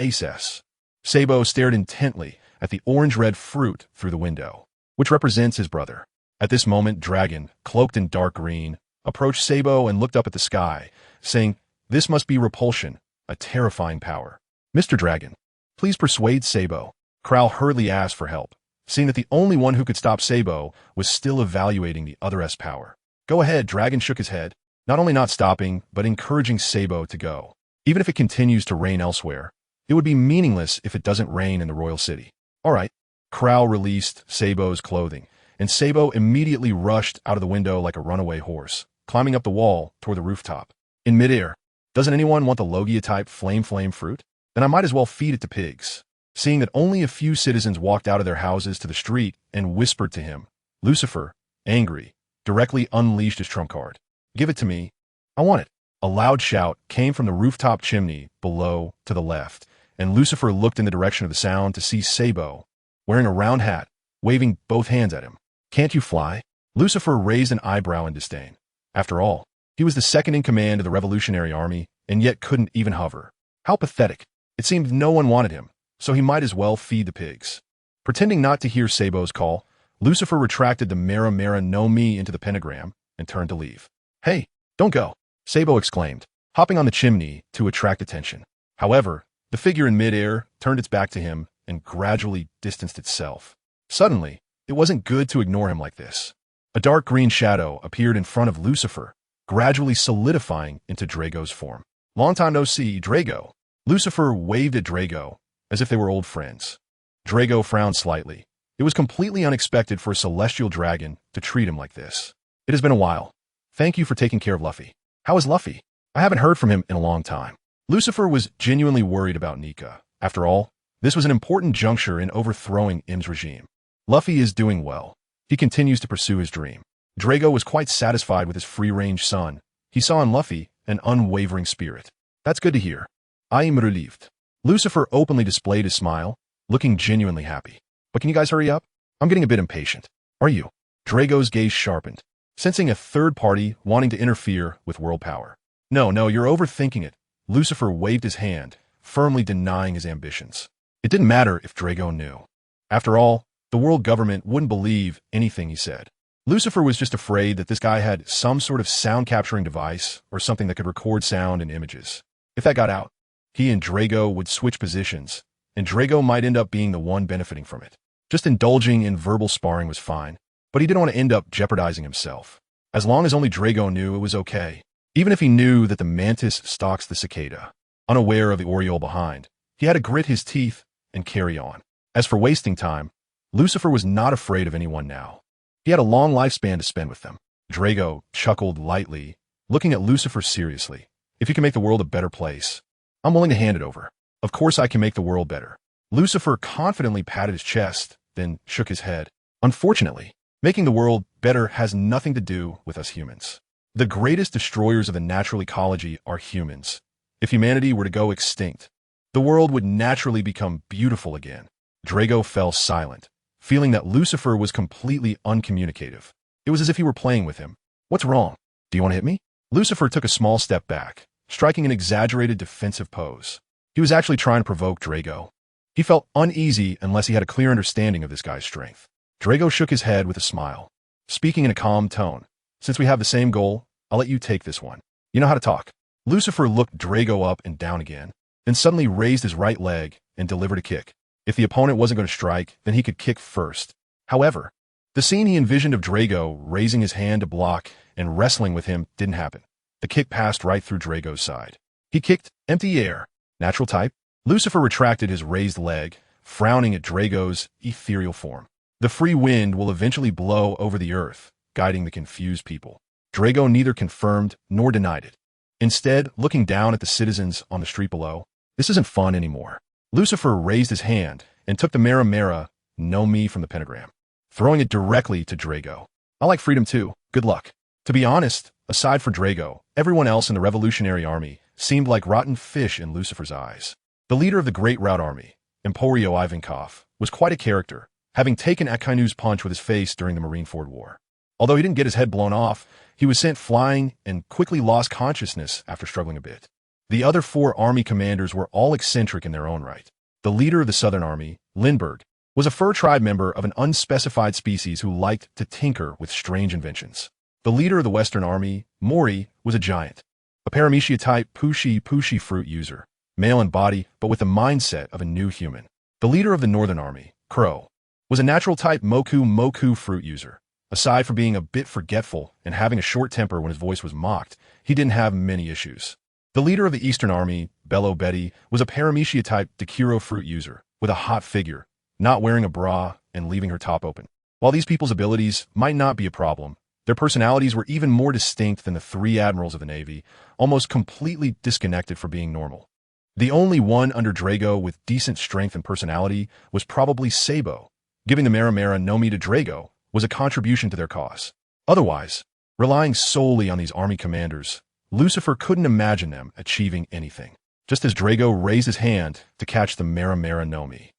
Sabo stared intently at the orange-red fruit through the window, which represents his brother. At this moment, Dragon, cloaked in dark green, approached Sabo and looked up at the sky, saying, "This must be repulsion, a terrifying power. Mr. Dragon, please persuade Sabo." Krell hurriedly asked for help, seeing that the only one who could stop Sabo was still evaluating the other S power. Go ahead, Dragon shook his head, not only not stopping, but encouraging Sabo to go. Even if it continues to rain elsewhere, it would be meaningless if it doesn't rain in the royal city. All right. Krell released Sabo's clothing, and Sabo immediately rushed out of the window like a runaway horse, climbing up the wall toward the rooftop. In midair, doesn't anyone want the Logia type flame fruit? Then I might as well feed it to pigs. Seeing that only a few citizens walked out of their houses to the street and whispered to him, Lucifer, angry, directly unleashed his trump card. Give it to me. I want it. A loud shout came from the rooftop chimney below to the left, and Lucifer looked in the direction of the sound to see Sabo, wearing a round hat, waving both hands at him. Can't you fly? Lucifer raised an eyebrow in disdain. After all, he was the 2nd in command of the Revolutionary Army, and yet couldn't even hover. How pathetic. It seemed no one wanted him, so he might as well feed the pigs. Pretending not to hear Sabo's call, Lucifer retracted the Mera no Mi into the pentagram and turned to leave. Hey, don't go, Sabo exclaimed, hopping on the chimney to attract attention. However, the figure in midair turned its back to him and gradually distanced itself. Suddenly, it wasn't good to ignore him like this. A dark green shadow appeared in front of Lucifer, gradually solidifying into Drago's form. Long time no see, Drago. Lucifer waved at Drago, as if they were old friends. Drago frowned slightly. It was completely unexpected for a celestial dragon to treat him like this. It has been a while. Thank you for taking care of Luffy. How is Luffy? I haven't heard from him in a long time. Lucifer was genuinely worried about Nika. After all, this was an important juncture in overthrowing Im's regime. Luffy is doing well. He continues to pursue his dream. Drago was quite satisfied with his free-range son. He saw in Luffy an unwavering spirit. That's good to hear. I am relieved. Lucifer openly displayed his smile, looking genuinely happy. But can you guys hurry up? I'm getting a bit impatient. Are you? Drago's gaze sharpened, sensing a third party wanting to interfere with world power. No, you're overthinking it. Lucifer waved his hand, firmly denying his ambitions. It didn't matter if Drago knew. After all, the world government wouldn't believe anything he said. Lucifer was just afraid that this guy had some sort of sound-capturing device or something that could record sound and images. If that got out, he and Drago would switch positions, and Drago might end up being the one benefiting from it. Just indulging in verbal sparring was fine, but he didn't want to end up jeopardizing himself. As long as only Drago knew, it was okay. Even if he knew that the mantis stalks the cicada, unaware of the oriole behind, he had to grit his teeth and carry on. As for wasting time, Lucifer was not afraid of anyone now. He had a long lifespan to spend with them. Drago chuckled lightly, looking at Lucifer seriously. If you can make the world a better place, I'm willing to hand it over. Of course I can make the world better. Lucifer confidently patted his chest, then shook his head. Unfortunately, making the world better has nothing to do with us humans. The greatest destroyers of the natural ecology are humans. If humanity were to go extinct, the world would naturally become beautiful again. Drago fell silent, feeling that Lucifer was completely uncommunicative. It was as if he were playing with him. What's wrong? Do you want to hit me? Lucifer took a small step back, striking an exaggerated defensive pose. He was actually trying to provoke Drago. He felt uneasy unless he had a clear understanding of this guy's strength. Drago shook his head with a smile, speaking in a calm tone. Since we have the same goal, I'll let you take this one. You know how to talk. Lucifer looked Drago up and down again, then suddenly raised his right leg and delivered a kick. If the opponent wasn't going to strike, then he could kick first. However, the scene he envisioned of Drago raising his hand to block and wrestling with him didn't happen. The kick passed right through Drago's side. He kicked empty air. Natural type. Lucifer retracted his raised leg, frowning at Drago's ethereal form. The free wind will eventually blow over the earth, guiding the confused people. Drago neither confirmed nor denied it. Instead, looking down at the citizens on the street below, this isn't fun anymore. Lucifer raised his hand and took the Mera Mera no Mi from the pentagram, throwing it directly to Drago. I like freedom too. Good luck. To be honest, aside from Drago, everyone else in the Revolutionary Army seemed like rotten fish in Lucifer's eyes. The leader of the Great Rout Army, Emporio Ivankov, was quite a character, having taken Akainu's punch with his face during the Marineford War. Although he didn't get his head blown off, he was sent flying and quickly lost consciousness after struggling a bit. The other 4 army commanders were all eccentric in their own right. The leader of the Southern Army, Lindbergh, was a fur tribe member of an unspecified species who liked to tinker with strange inventions. The leader of the Western Army, Mori, was a giant, a Paramecia-type pushy fruit user, male in body but with the mindset of a new human. The leader of the Northern Army, Crow, was a natural-type Moku fruit user. Aside from being a bit forgetful and having a short temper when his voice was mocked, he didn't have many issues. The leader of the Eastern Army, Bello Betty, was a Paramecia-type Dekiro fruit user, with a hot figure, not wearing a bra and leaving her top open. While these people's abilities might not be a problem, their personalities were even more distinct than the 3 admirals of the Navy, almost completely disconnected from being normal. The only one under Drago with decent strength and personality was probably Sabo. Giving the Mera Mera no Mi to Drago was a contribution to their cause. Otherwise, relying solely on these army commanders, Lucifer couldn't imagine them achieving anything. Just as Drago raised his hand to catch the Mera Mera no Mi,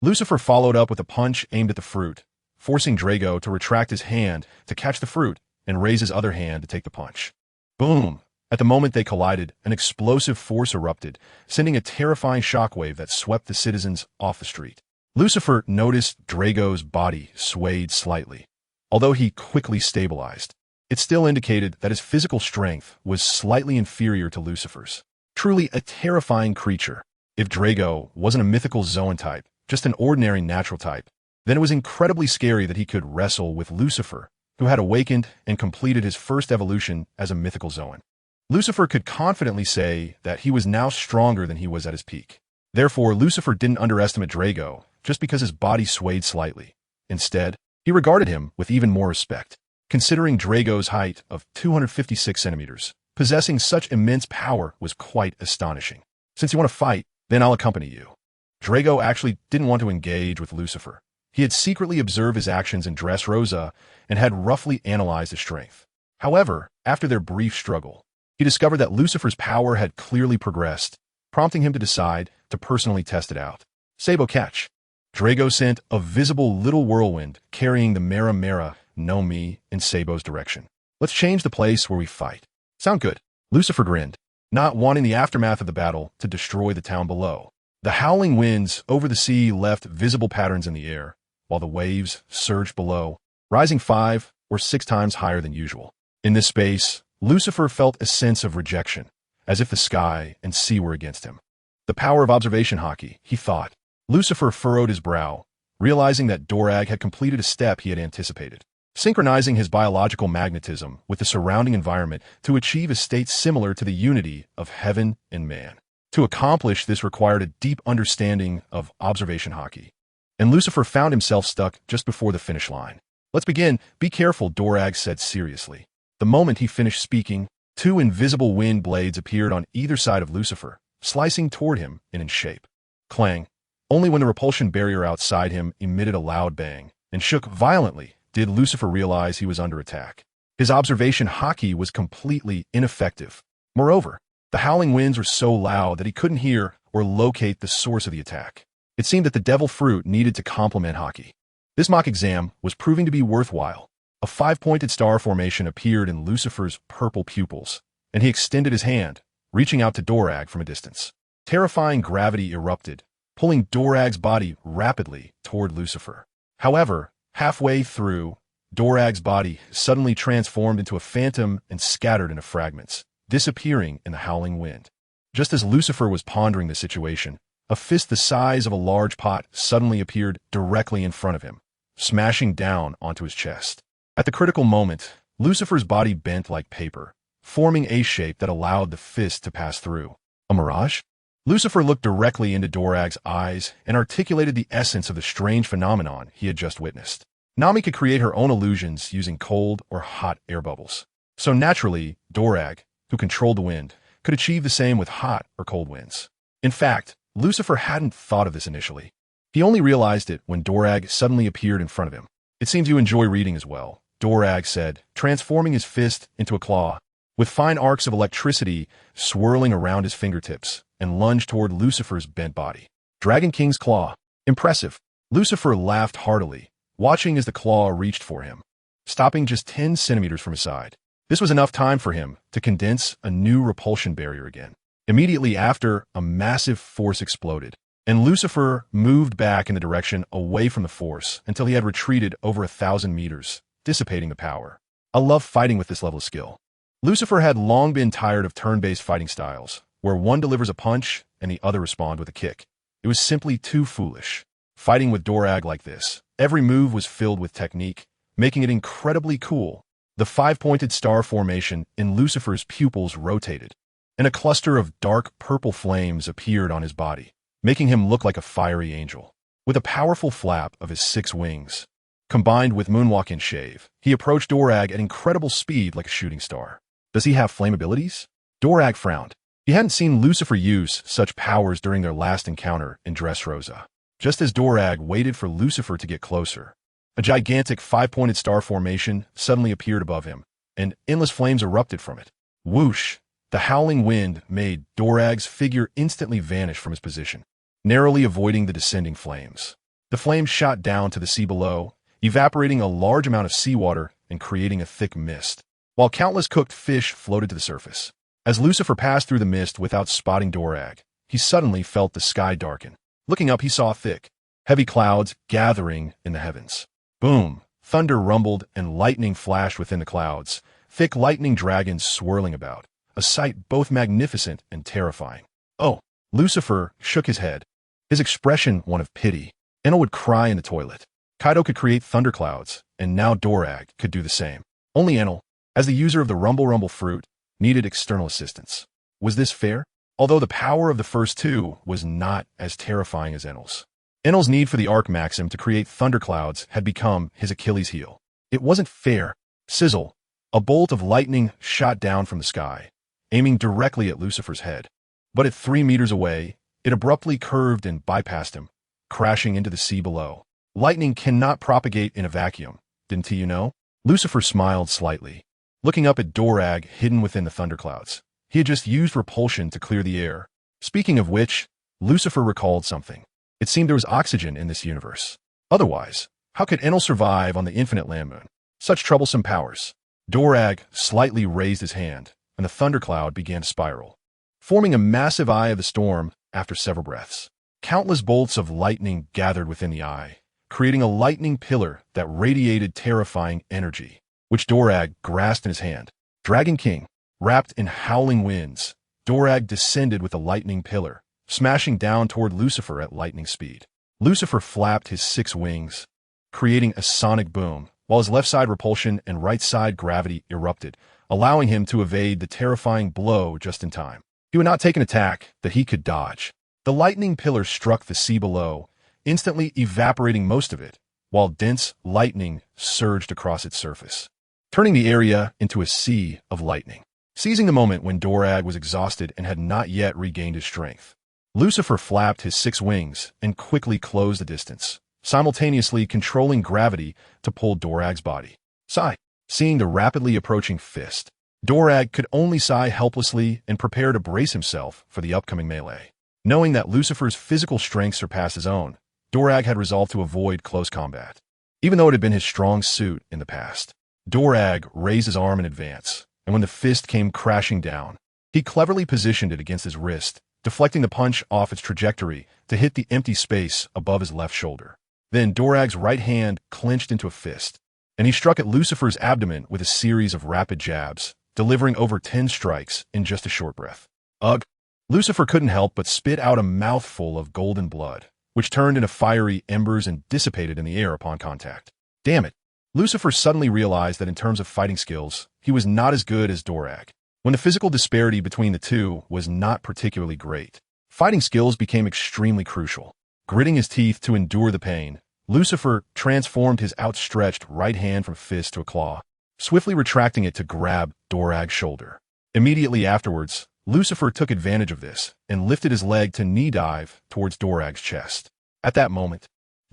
Lucifer followed up with a punch aimed at the fruit, forcing Drago to retract his hand to catch the fruit and raise his other hand to take the punch. Boom! At the moment they collided, an explosive force erupted, sending a terrifying shockwave that swept the citizens off the street. Lucifer noticed Drago's body swayed slightly, although he quickly stabilized. it still indicated that his physical strength was slightly inferior to Lucifer's. Truly a terrifying creature. If Drago wasn't a mythical Zoan type, just an ordinary natural type, then it was incredibly scary that he could wrestle with Lucifer, who had awakened and completed his first evolution as a mythical Zoan. Lucifer could confidently say that he was now stronger than he was at his peak. Therefore, Lucifer didn't underestimate Drago just because his body swayed slightly. Instead, he regarded him with even more respect. Considering Drago's height of 256 centimeters, possessing such immense power was quite astonishing. Since you want to fight, then I'll accompany you. Drago actually didn't want to engage with Lucifer. He had secretly observed his actions in Dressrosa and had roughly analyzed his strength. However, after their brief struggle, he discovered that Lucifer's power had clearly progressed, prompting him to decide to personally test it out. Sabo catch. Drago sent a visible little whirlwind carrying the Mera Mera no Mi in Sabo's direction. Let's change the place where we fight. Sound good? Lucifer grinned, not wanting the aftermath of the battle to destroy the town below. The howling winds over the sea left visible patterns in the air, while the waves surged below, rising 5 or 6 times higher than usual. In this space, Lucifer felt a sense of rejection, as if the sky and sea were against him. The power of observation hockey, he thought. Lucifer furrowed his brow, realizing that Dorag had completed a step he had anticipated, synchronizing his biological magnetism with the surrounding environment to achieve a state similar to the unity of heaven and man. To accomplish this required a deep understanding of observation hockey, and Lucifer found himself stuck just before the finish line. Let's begin. Be careful, Dorag said seriously. The moment he finished speaking, 2 invisible wind blades appeared on either side of Lucifer, slicing toward him and in shape. Clang. Only when the repulsion barrier outside him emitted a loud bang and shook violently did Lucifer realize he was under attack. His observation hockey was completely ineffective. Moreover, the howling winds were so loud that he couldn't hear or locate the source of the attack. It seemed that the devil fruit needed to complement hockey. This mock exam was proving to be worthwhile. A 5-pointed star formation appeared in Lucifer's purple pupils, and he extended his hand, reaching out to Dorag from a distance. Terrifying gravity erupted, pulling Dorag's body rapidly toward Lucifer. However, halfway through, Dorag's body suddenly transformed into a phantom and scattered into fragments, disappearing in the howling wind. Just as Lucifer was pondering the situation, a fist the size of a large pot suddenly appeared directly in front of him, smashing down onto his chest. At the critical moment, Lucifer's body bent like paper, forming a shape that allowed the fist to pass through. A mirage? Lucifer looked directly into Dorag's eyes and articulated the essence of the strange phenomenon he had just witnessed. Nami could create her own illusions using cold or hot air bubbles. So naturally, Dorag, who controlled the wind, could achieve the same with hot or cold winds. In fact, Lucifer hadn't thought of this initially. He only realized it when Dorag suddenly appeared in front of him. It seems you enjoy reading as well, Dorag said, transforming his fist into a claw, with fine arcs of electricity swirling around his fingertips, and lunged toward Lucifer's bent body. Dragon King's claw. Impressive. Lucifer laughed heartily, watching as the claw reached for him, stopping just 10 centimeters from his side. This was enough time for him to condense a new repulsion barrier again. Immediately after, a massive force exploded, and Lucifer moved back in the direction away from the force until he had retreated over 1,000 meters, dissipating the power. I love fighting with this level of skill. Lucifer had long been tired of turn-based fighting styles, where one delivers a punch and the other responds with a kick. It was simply too foolish. Fighting with Dorag like this, every move was filled with technique, making it incredibly cool. The 5-pointed star formation in Lucifer's pupils rotated, and a cluster of dark purple flames appeared on his body, making him look like a fiery angel. With a powerful flap of his 6 wings, combined with moonwalk and shave, he approached Dorag at incredible speed like a shooting star. Does he have flame abilities? Dorag frowned. He hadn't seen Lucifer use such powers during their last encounter in Dressrosa. Just as Dorag waited for Lucifer to get closer, a gigantic 5-pointed star formation suddenly appeared above him, and endless flames erupted from it. Whoosh! The howling wind made Dorag's figure instantly vanish from his position, narrowly avoiding the descending flames. The flames shot down to the sea below, evaporating a large amount of seawater and creating a thick mist, while countless cooked fish floated to the surface. As Lucifer passed through the mist without spotting Dorag, he suddenly felt the sky darken. Looking up, he saw thick, heavy clouds gathering in the heavens. Boom! Thunder rumbled and lightning flashed within the clouds, thick lightning dragons swirling about, a sight both magnificent and terrifying. Oh, Lucifer shook his head, his expression one of pity. Enel would cry in the toilet. Kaido could create thunderclouds, and now Dorag could do the same. Only Enel, as the user of the Rumble fruit, needed external assistance. Was this fair? Although the power of the first two was not as terrifying as Enel's. Enel's need for the Arc Maxim to create thunderclouds had become his Achilles heel. It wasn't fair. Sizzle. A bolt of lightning shot down from the sky, aiming directly at Lucifer's head. But at 3 meters away, it abruptly curved and bypassed him, crashing into the sea below. Lightning cannot propagate in a vacuum, didn't you know? Lucifer smiled slightly, looking up at Dorag hidden within the thunderclouds. He had just used repulsion to clear the air. Speaking of which, Lucifer recalled something. It seemed there was oxygen in this universe. Otherwise, how could Enel survive on the infinite land moon? Such troublesome powers. Dorag slightly raised his hand, and the thundercloud began to spiral, forming a massive eye of the storm after several breaths. Countless bolts of lightning gathered within the eye, creating a lightning pillar that radiated terrifying energy, which Dorag grasped in his hand. Dragon King, wrapped in howling winds, Dorag descended with the lightning pillar, smashing down toward Lucifer at lightning speed. Lucifer flapped his 6 wings, creating a sonic boom, while his left side repulsion and right side gravity erupted, allowing him to evade the terrifying blow just in time. He would not take an attack that he could dodge. The lightning pillar struck the sea below, instantly evaporating most of it, while dense lightning surged across its surface, turning the area into a sea of lightning. Seizing the moment when Dorag was exhausted and had not yet regained his strength, Lucifer flapped his 6 wings and quickly closed the distance, simultaneously controlling gravity to pull Dorag's body. Sigh. Seeing the rapidly approaching fist, Dorag could only sigh helplessly and prepare to brace himself for the upcoming melee. Knowing that Lucifer's physical strength surpassed his own, Dorag had resolved to avoid close combat. Even though it had been his strong suit in the past, Dorag raised his arm in advance, and when the fist came crashing down, he cleverly positioned it against his wrist, deflecting the punch off its trajectory to hit the empty space above his left shoulder. Then Dorag's right hand clenched into a fist, and he struck at Lucifer's abdomen with a series of rapid jabs, delivering over 10 strikes in just a short breath. Ugh! Lucifer couldn't help but spit out a mouthful of golden blood, which turned into fiery embers and dissipated in the air upon contact. Damn it! Lucifer suddenly realized that in terms of fighting skills, he was not as good as Dorag. When the physical disparity between the two was not particularly great, fighting skills became extremely crucial. Gritting his teeth to endure the pain, Lucifer transformed his outstretched right hand from fist to a claw, swiftly retracting it to grab Dorag's shoulder. Immediately afterwards, Lucifer took advantage of this and lifted his leg to knee dive towards Dorag's chest. At that moment,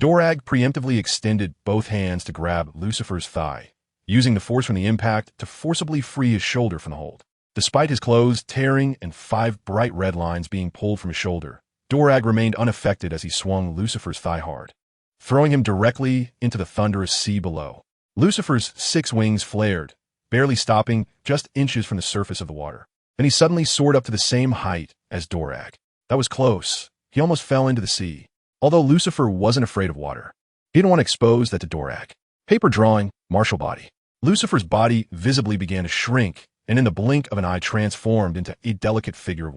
Dorag preemptively extended both hands to grab Lucifer's thigh, using the force from the impact to forcibly free his shoulder from the hold. Despite his clothes tearing and 5 bright red lines being pulled from his shoulder, Dorag remained unaffected as he swung Lucifer's thigh hard, throwing him directly into the thunderous sea below. Lucifer's 6 wings flared, barely stopping just inches from the surface of the water. Then he suddenly soared up to the same height as Dorag. That was close. He almost fell into the sea. Although Lucifer wasn't afraid of water, he didn't want to expose that to Dorag. Paper drawing, martial body. Lucifer's body visibly began to shrink, and in the blink of an eye transformed into a delicate figure of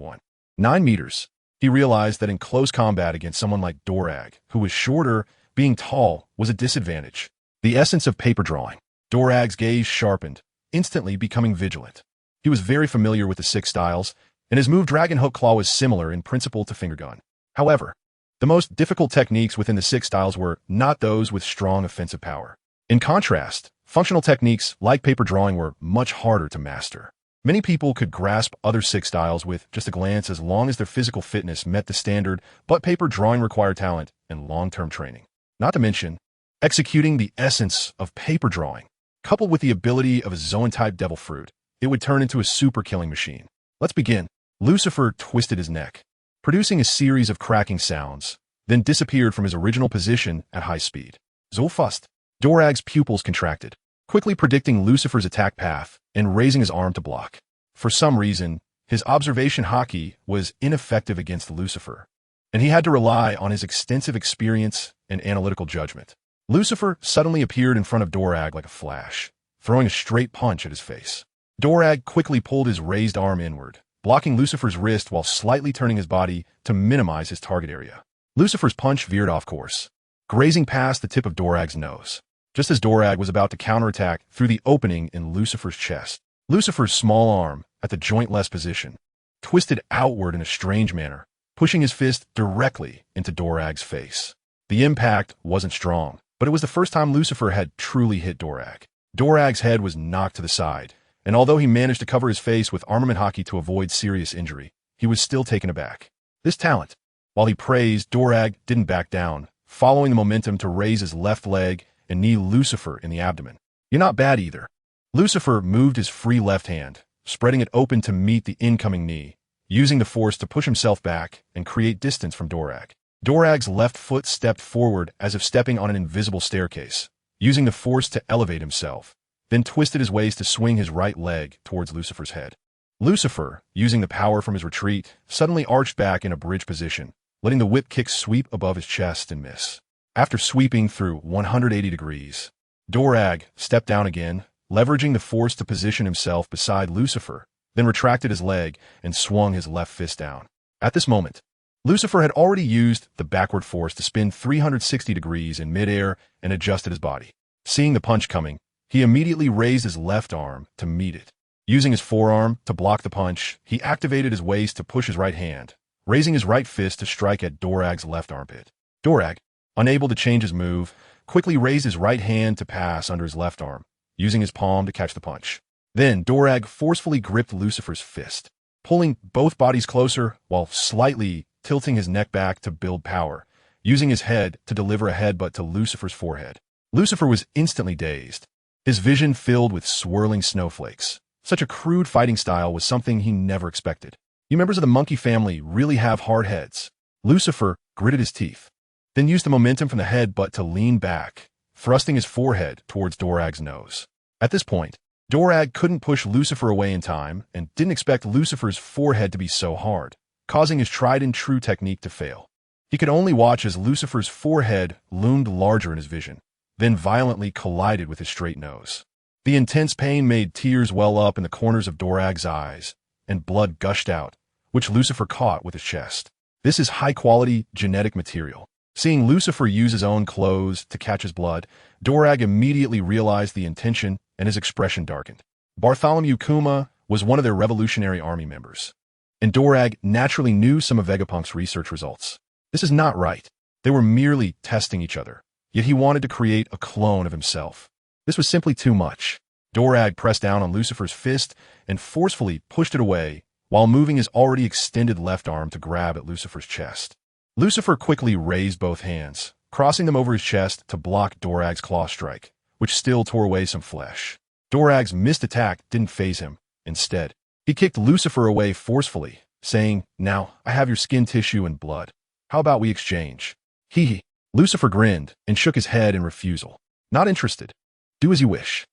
9 meters. He realized that in close combat against someone like Dorag, who was shorter, being tall was a disadvantage. The essence of paper drawing. Dorag's gaze sharpened, instantly becoming vigilant. He was very familiar with the 6 styles, and his move Dragon Hook Claw was similar in principle to Finger Gun. However, the most difficult techniques within the 6 styles were not those with strong offensive power. In contrast, functional techniques like paper drawing were much harder to master. Many people could grasp other 6 styles with just a glance as long as their physical fitness met the standard, but paper drawing required talent and long-term training. Not to mention, executing the essence of paper drawing, coupled with the ability of a Zoan-type devil fruit, it would turn into a super killing machine. Let's begin. Lucifer twisted his neck, producing a series of cracking sounds, then disappeared from his original position at high speed. Zolfust. Dorag's pupils contracted, quickly predicting Lucifer's attack path and raising his arm to block. For some reason, his observation haki was ineffective against Lucifer, and he had to rely on his extensive experience and analytical judgment. Lucifer suddenly appeared in front of Dorag like a flash, throwing a straight punch at his face. Dorag quickly pulled his raised arm inward, blocking Lucifer's wrist while slightly turning his body to minimize his target area. Lucifer's punch veered off course, grazing past the tip of Dorag's nose, just as Dorag was about to counterattack through the opening in Lucifer's chest. Lucifer's small arm, at the jointless position, twisted outward in a strange manner, pushing his fist directly into Dorag's face. The impact wasn't strong, but it was the first time Lucifer had truly hit Dorag. Dorag's head was knocked to the side, and although he managed to cover his face with armament hockey to avoid serious injury, he was still taken aback. This talent, while he praised, Dorag didn't back down, following the momentum to raise his left leg and knee Lucifer in the abdomen. "You're not bad either." Lucifer moved his free left hand, spreading it open to meet the incoming knee, using the force to push himself back and create distance from Dorag. Dorag's left foot stepped forward as if stepping on an invisible staircase, using the force to elevate himself, then twisted his waist to swing his right leg towards Lucifer's head. Lucifer, using the power from his retreat, suddenly arched back in a bridge position, letting the whip kick sweep above his chest and miss. After sweeping through 180 degrees, Dorag stepped down again, leveraging the force to position himself beside Lucifer, then retracted his leg and swung his left fist down. At this moment, Lucifer had already used the backward force to spin 360 degrees in midair and adjusted his body. Seeing the punch coming, he immediately raised his left arm to meet it. Using his forearm to block the punch, he activated his waist to push his right hand, raising his right fist to strike at Dorag's left armpit. Dorag, unable to change his move, quickly raised his right hand to pass under his left arm, using his palm to catch the punch. Then Dorag forcefully gripped Lucifer's fist, pulling both bodies closer while slightly tilting his neck back to build power, using his head to deliver a headbutt to Lucifer's forehead. Lucifer was instantly dazed, his vision filled with swirling snowflakes. Such a crude fighting style was something he never expected. You members of the monkey family really have hard heads. Lucifer gritted his teeth, then used the momentum from the headbutt to lean back, thrusting his forehead towards Dorag's nose. At this point, Dorag couldn't push Lucifer away in time and didn't expect Lucifer's forehead to be so hard, causing his tried-and-true technique to fail. He could only watch as Lucifer's forehead loomed larger in his vision, then violently collided with his straight nose. The intense pain made tears well up in the corners of Dorag's eyes, and blood gushed out, which Lucifer caught with his chest. This is high-quality genetic material. Seeing Lucifer use his own clothes to catch his blood, Dorag immediately realized the intention and his expression darkened. Bartholomew Kuma was one of their Revolutionary Army members, and Dorag naturally knew some of Vegapunk's research results. This is not right. They were merely testing each other, yet he wanted to create a clone of himself. This was simply too much. Dorag pressed down on Lucifer's fist and forcefully pushed it away while moving his already extended left arm to grab at Lucifer's chest. Lucifer quickly raised both hands, crossing them over his chest to block Dorag's claw strike, which still tore away some flesh. Dorag's missed attack didn't faze him. Instead, he kicked Lucifer away forcefully, saying, "Now, I have your skin tissue and blood. How about we exchange?" Hee hee. Lucifer grinned and shook his head in refusal. "Not interested. Do as you wish."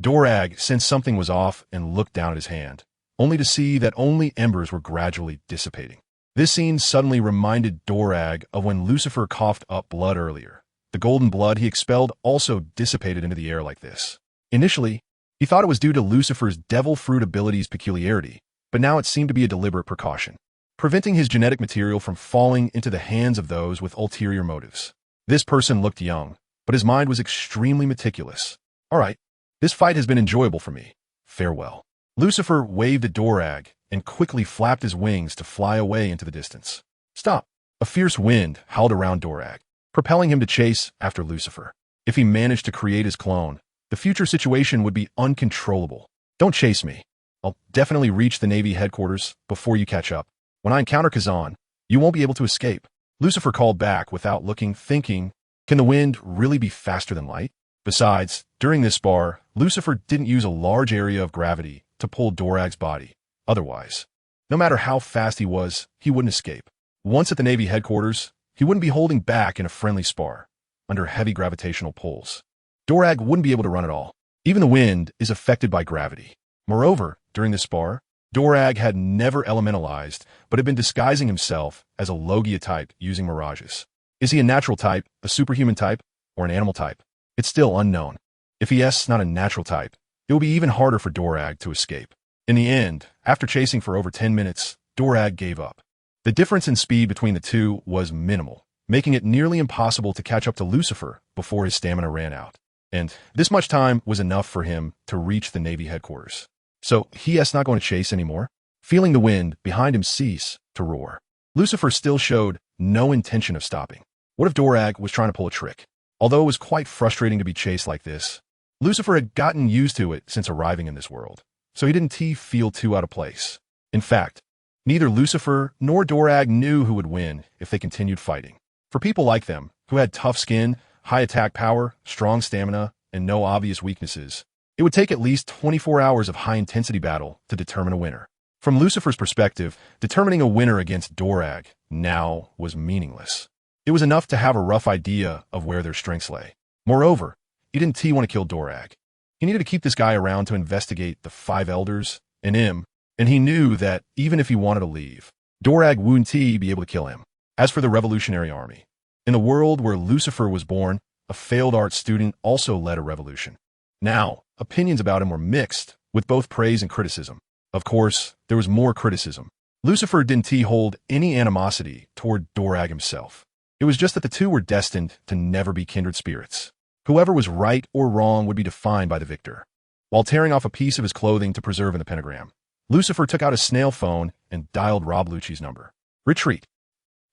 Dorag sensed something was off and looked down at his hand, only to see that only embers were gradually dissipating. This scene suddenly reminded Dorag of when Lucifer coughed up blood earlier. The golden blood he expelled also dissipated into the air like this. Initially, he thought it was due to Lucifer's devil fruit ability's peculiarity, but now it seemed to be a deliberate precaution, preventing his genetic material from falling into the hands of those with ulterior motives. This person looked young, but his mind was extremely meticulous. "All right, this fight has been enjoyable for me. Farewell." Lucifer waved at Dorag and quickly flapped his wings to fly away into the distance. "Stop!" A fierce wind howled around Dorag, propelling him to chase after Lucifer. If he managed to create his clone, the future situation would be uncontrollable. "Don't chase me. I'll definitely reach the Navy headquarters before you catch up. When I encounter Kazan, you won't be able to escape." Lucifer called back without looking, thinking, can the wind really be faster than light? Besides, during this spar, Lucifer didn't use a large area of gravity to pull Dorag's body. Otherwise, no matter how fast he was, he wouldn't escape. Once at the Navy headquarters, he wouldn't be holding back in a friendly spar, under heavy gravitational pulls. Dorag wouldn't be able to run at all. Even the wind is affected by gravity. Moreover, during this spar, Dorag had never elementalized, but had been disguising himself as a Logia type using mirages. Is he a natural type, a superhuman type, or an animal type? It's still unknown. If he's not a natural type, it would be even harder for Dorag to escape. In the end, after chasing for over 10 minutes, Dorag gave up. The difference in speed between the two was minimal, making it nearly impossible to catch up to Lucifer before his stamina ran out. And this much time was enough for him to reach the Navy headquarters. So he's not going to chase anymore. Feeling the wind behind him cease to roar, Lucifer still showed no intention of stopping. What if Dorag was trying to pull a trick? Although it was quite frustrating to be chased like this, Lucifer had gotten used to it since arriving in this world, so he didn't feel too out of place. In fact, neither Lucifer nor Dorag knew who would win if they continued fighting. For people like them, who had tough skin, high attack power, strong stamina, and no obvious weaknesses, it would take at least 24 hours of high-intensity battle to determine a winner. From Lucifer's perspective, determining a winner against Dorag now was meaningless. It was enough to have a rough idea of where their strengths lay. Moreover, he didn't want to kill Dorag. He needed to keep this guy around to investigate the 5 elders and him, and he knew that even if he wanted to leave, Dorag wouldn't be able to kill him. As for the Revolutionary Army, in the world where Lucifer was born, a failed art student also led a revolution. Now, opinions about him were mixed, with both praise and criticism. Of course, there was more criticism. Lucifer didn't hold any animosity toward Dorag himself. It was just that the two were destined to never be kindred spirits. Whoever was right or wrong would be defined by the victor. While tearing off a piece of his clothing to preserve in the pentagram, Lucifer took out a snail phone and dialed Rob Lucci's number. Retreat.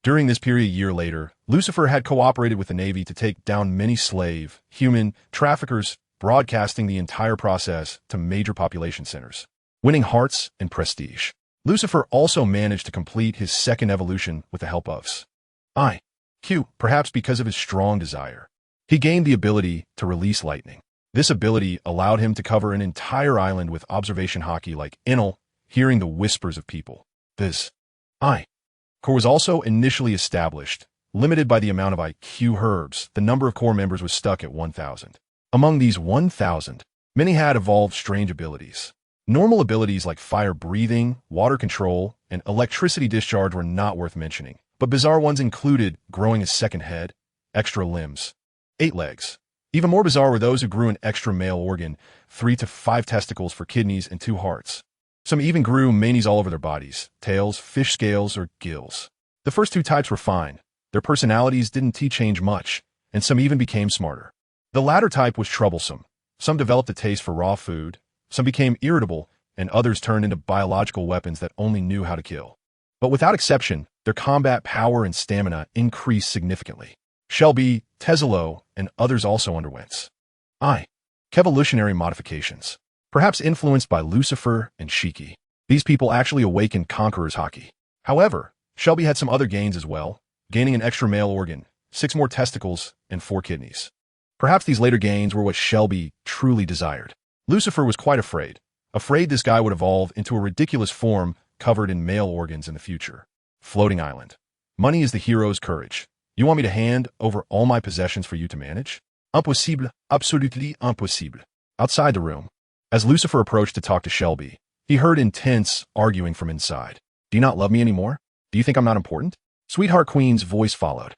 During this period a year later, Lucifer had cooperated with the Navy to take down many slave, human, traffickers, broadcasting the entire process to major population centers, winning hearts and prestige. Lucifer also managed to complete his second evolution with the help of Q, perhaps because of his strong desire. He gained the ability to release lightning. This ability allowed him to cover an entire island with observation hockey like Inel, hearing the whispers of people. This core was also initially established, limited by the amount of IQ herbs. The number of core members was stuck at 1,000. Among these 1,000, many had evolved strange abilities. Normal abilities like fire breathing, water control, and electricity discharge were not worth mentioning, but bizarre ones included growing a second head, extra limbs, 8 legs. Even more bizarre were those who grew an extra male organ, 3 to 5 testicles for kidneys and 2 hearts. Some even grew manies all over their bodies, tails, fish scales, or gills. The first 2 types were fine. Their personalities didn't change much, and some even became smarter. The latter type was troublesome. Some developed a taste for raw food, some became irritable, and others turned into biological weapons that only knew how to kill. But without exception, their combat power and stamina increased significantly. Shelby, Tesalo, and others also underwent evolutionary modifications, perhaps influenced by Lucifer and Shiki. These people actually awakened Conqueror's Haki. However, Shelby had some other gains as well, gaining an extra male organ, 6 more testicles, and 4 kidneys. Perhaps these later gains were what Shelby truly desired. Lucifer was quite afraid this guy would evolve into a ridiculous form covered in male organs in the future. Floating island. Money is the hero's courage. You want me to hand over all my possessions for you to manage? Impossible, absolutely impossible. Outside the room, as Lucifer approached to talk to Shelby, he heard intense arguing from inside. Do you not love me anymore? Do you think I'm not important? Sweetheart Queen's voice followed.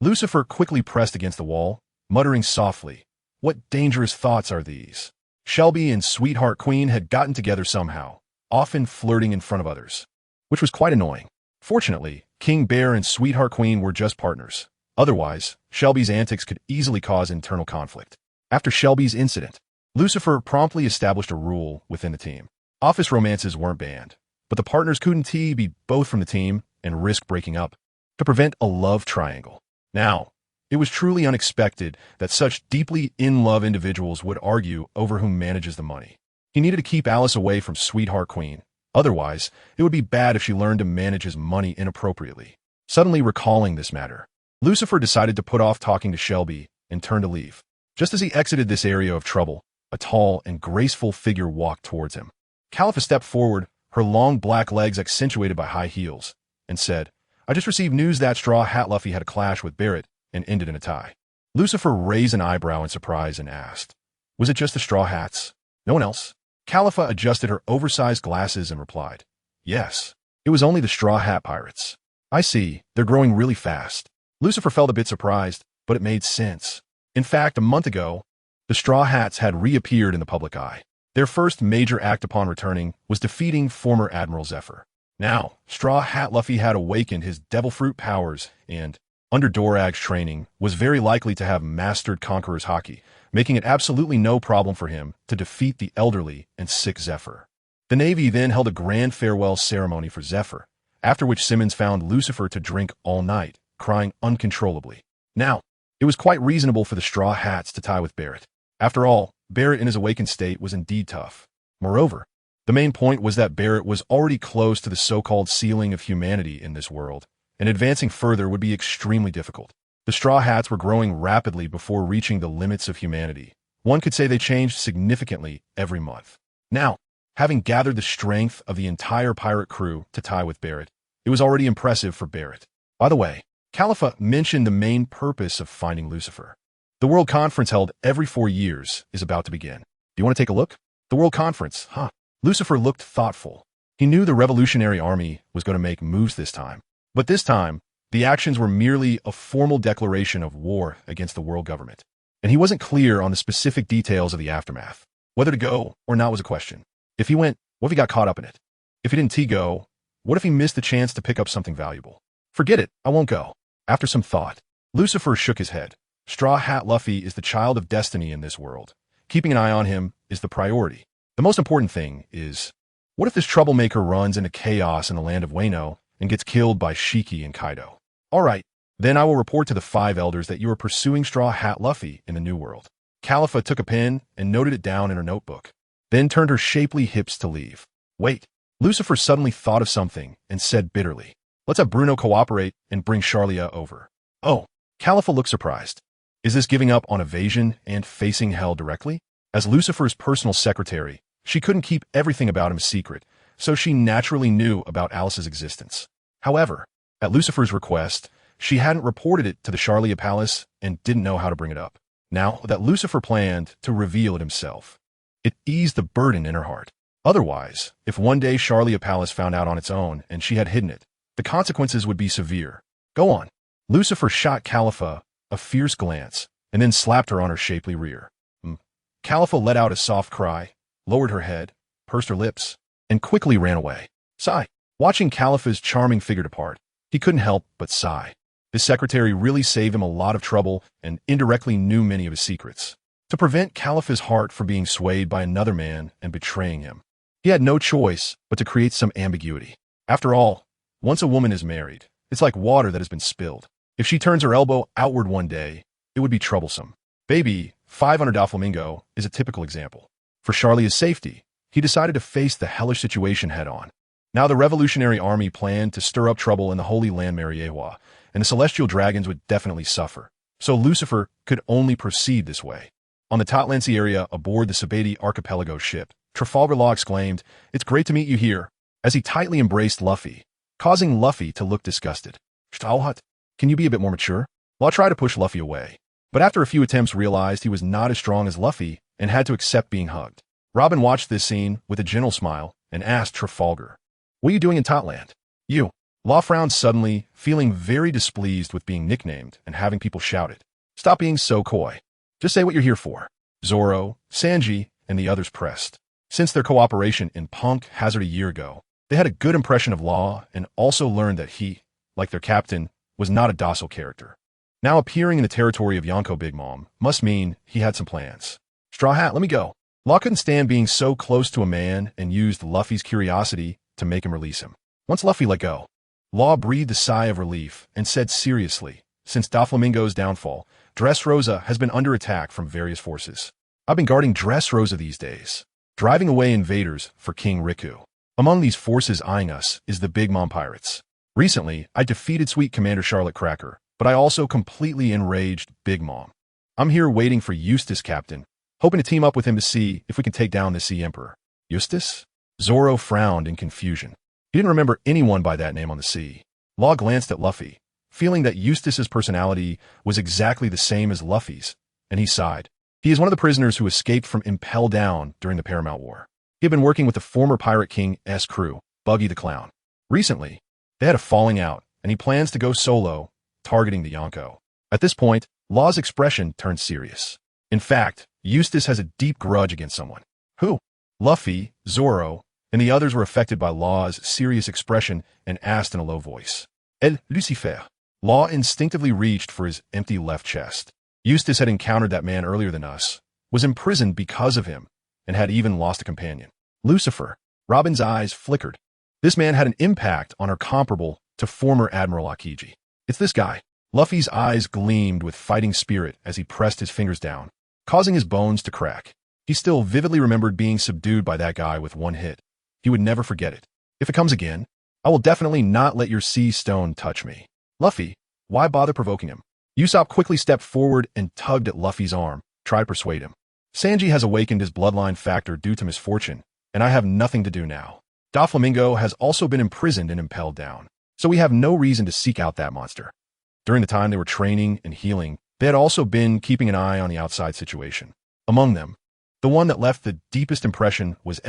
Lucifer quickly pressed against the wall, muttering softly, "What dangerous thoughts are these?" Shelby and Sweetheart Queen had gotten together somehow, often flirting in front of others, which was quite annoying. Fortunately, King Bear and Sweetheart Queen were just partners. Otherwise, Shelby's antics could easily cause internal conflict. After Shelby's incident, Lucifer promptly established a rule within the team. Office romances weren't banned, but the partners couldn't be both from the team and risk breaking up to prevent a love triangle. Now, it was truly unexpected that such deeply in-love individuals would argue over who manages the money. He needed to keep Alice away from Sweetheart Queen. Otherwise, it would be bad if she learned to manage his money inappropriately. Suddenly recalling this matter, Lucifer decided to put off talking to Shelby and turn to leave. Just as he exited this area of trouble, a tall and graceful figure walked towards him. Califa stepped forward, her long black legs accentuated by high heels, and said, "I just received news that Straw Hat Luffy had a clash with Barrett and ended in a tie." Lucifer raised an eyebrow in surprise and asked, "Was it just the Straw Hats? No one else?" Califa adjusted her oversized glasses and replied, "Yes, it was only the Straw Hat Pirates." "I see, they're growing really fast." Lucifer felt a bit surprised, but it made sense. In fact, a month ago, the Straw Hats had reappeared in the public eye. Their first major act upon returning was defeating former Admiral Zephyr. Now, Straw Hat Luffy had awakened his devil fruit powers and, under Dorag's training, was very likely to have mastered Conqueror's Haki, making it absolutely no problem for him to defeat the elderly and sick Zephyr. The Navy then held a grand farewell ceremony for Zephyr, after which Simmons found Lucifer to drink all night, crying uncontrollably. Now, it was quite reasonable for the Straw Hats to tie with Barrett. After all, Barrett in his awakened state was indeed tough. Moreover, the main point was that Barrett was already close to the so-called ceiling of humanity in this world, and advancing further would be extremely difficult. The Straw Hats were growing rapidly before reaching the limits of humanity. One could say they changed significantly every month. Now, having gathered the strength of the entire pirate crew to tie with Barrett, it was already impressive for Barrett. By the way, Khalifa mentioned the main purpose of finding Lucifer. The World Conference held every 4 years is about to begin. Do you want to take a look? The World Conference, huh? Lucifer looked thoughtful. He knew the Revolutionary Army was going to make moves this time. But this time, the actions were merely a formal declaration of war against the world government. And he wasn't clear on the specific details of the aftermath. Whether to go or not was a question. If he went, what if he got caught up in it? If he didn't go, what if he missed the chance to pick up something valuable? Forget it, I won't go. After some thought, Lucifer shook his head. Straw Hat Luffy is the child of destiny in this world. Keeping an eye on him is the priority. The most important thing is, what if this troublemaker runs into chaos in the land of Wano and gets killed by Shiki and Kaido? All right, then I will report to the 5 elders that you are pursuing Straw Hat Luffy in the New World. Khalifa took a pen and noted it down in her notebook, then turned her shapely hips to leave. Wait, Lucifer suddenly thought of something and said bitterly, let's have Bruno cooperate and bring Charlia over. Oh, Khalifa looked surprised. Is this giving up on evasion and facing hell directly? As Lucifer's personal secretary, she couldn't keep everything about him a secret, so she naturally knew about Alice's existence. However, at Lucifer's request, she hadn't reported it to the Charlia Palace and didn't know how to bring it up. Now that Lucifer planned to reveal it himself, it eased the burden in her heart. Otherwise, if one day Charlia Palace found out on its own and she had hidden it, the consequences would be severe. Go on. Lucifer shot Khalifa a fierce glance and then slapped her on her shapely rear. Khalifa let out a soft cry, lowered her head, pursed her lips, and quickly ran away. Sigh. Watching Khalifa's charming figure depart, he couldn't help but sigh. His secretary really saved him a lot of trouble and indirectly knew many of his secrets. To prevent Khalifa's heart from being swayed by another man and betraying him, he had no choice but to create some ambiguity. After all, once a woman is married, it's like water that has been spilled. If she turns her elbow outward one day, it would be troublesome. Baby 500 Doflamingo is a typical example. For Charlia's safety, he decided to face the hellish situation head-on. Now the Revolutionary Army planned to stir up trouble in the Holy Land Mariewa, and the Celestial Dragons would definitely suffer. So Lucifer could only proceed this way. On the Totlancy area aboard the Sabati Archipelago ship, Trafalgar Law exclaimed, "It's great to meet you here," as he tightly embraced Luffy, causing Luffy to look disgusted. "Stahlhut, can you be a bit more mature?" Law tried to push Luffy away, but after a few attempts realized he was not as strong as Luffy and had to accept being hugged. Robin watched this scene with a gentle smile and asked Trafalgar, "What are you doing in Totland?" "You." Law frowned suddenly, feeling very displeased with being nicknamed and having people shout it. "Stop being so coy. Just say what you're here for." Zoro, Sanji, and the others pressed. Since their cooperation in Punk Hazard a year ago, they had a good impression of Law and also learned that he, like their captain, was not a docile character. Now appearing in the territory of Yonko Big Mom must mean he had some plans. "Straw Hat, let me go." Law couldn't stand being so close to a man and used Luffy's curiosity to make him release him. Once Luffy let go, Law breathed a sigh of relief and said seriously, "Since Doflamingo's downfall, Dressrosa has been under attack from various forces. I've been guarding Dressrosa these days, driving away invaders for King Riku. Among these forces eyeing us is the Big Mom Pirates. Recently, I defeated Sweet Commander Charlotte Cracker, but I also completely enraged Big Mom. I'm here waiting for Eustace, Captain, hoping to team up with him to see if we can take down the Sea Emperor." "Eustace?" Zoro frowned in confusion. He didn't remember anyone by that name on the sea. Law glanced at Luffy, feeling that Eustace's personality was exactly the same as Luffy's, and he sighed. He is one of the prisoners who escaped from Impel Down during the Paramount War. He had been working with the former Pirate King's crew, Buggy the Clown. Recently, they had a falling out, and he plans to go solo, targeting the Yonko. At this point, Law's expression turned serious. In fact, Eustace has a deep grudge against someone. Who? Luffy, Zoro, and the others were affected by Law's serious expression and asked in a low voice. Lucifer. Law instinctively reached for his empty left chest. Eustace had encountered that man earlier than us, was imprisoned because of him, and had even lost a companion. Lucifer. Robin's eyes flickered. This man had an impact on her comparable to former Admiral Akiji. It's this guy. Luffy's eyes gleamed with fighting spirit as he pressed his fingers down, causing his bones to crack. He still vividly remembered being subdued by that guy with one hit. He would never forget it. If it comes again, I will definitely not let your sea stone touch me. Luffy, why bother provoking him? Usopp quickly stepped forward and tugged at Luffy's arm, tried to persuade him. Sanji has awakened his bloodline factor due to misfortune, and I have nothing to do now. Doflamingo has also been imprisoned and impelled down, so we have no reason to seek out that monster. During the time they were training and healing, they had also been keeping an eye on the outside situation. Among them, the one that left the deepest impression was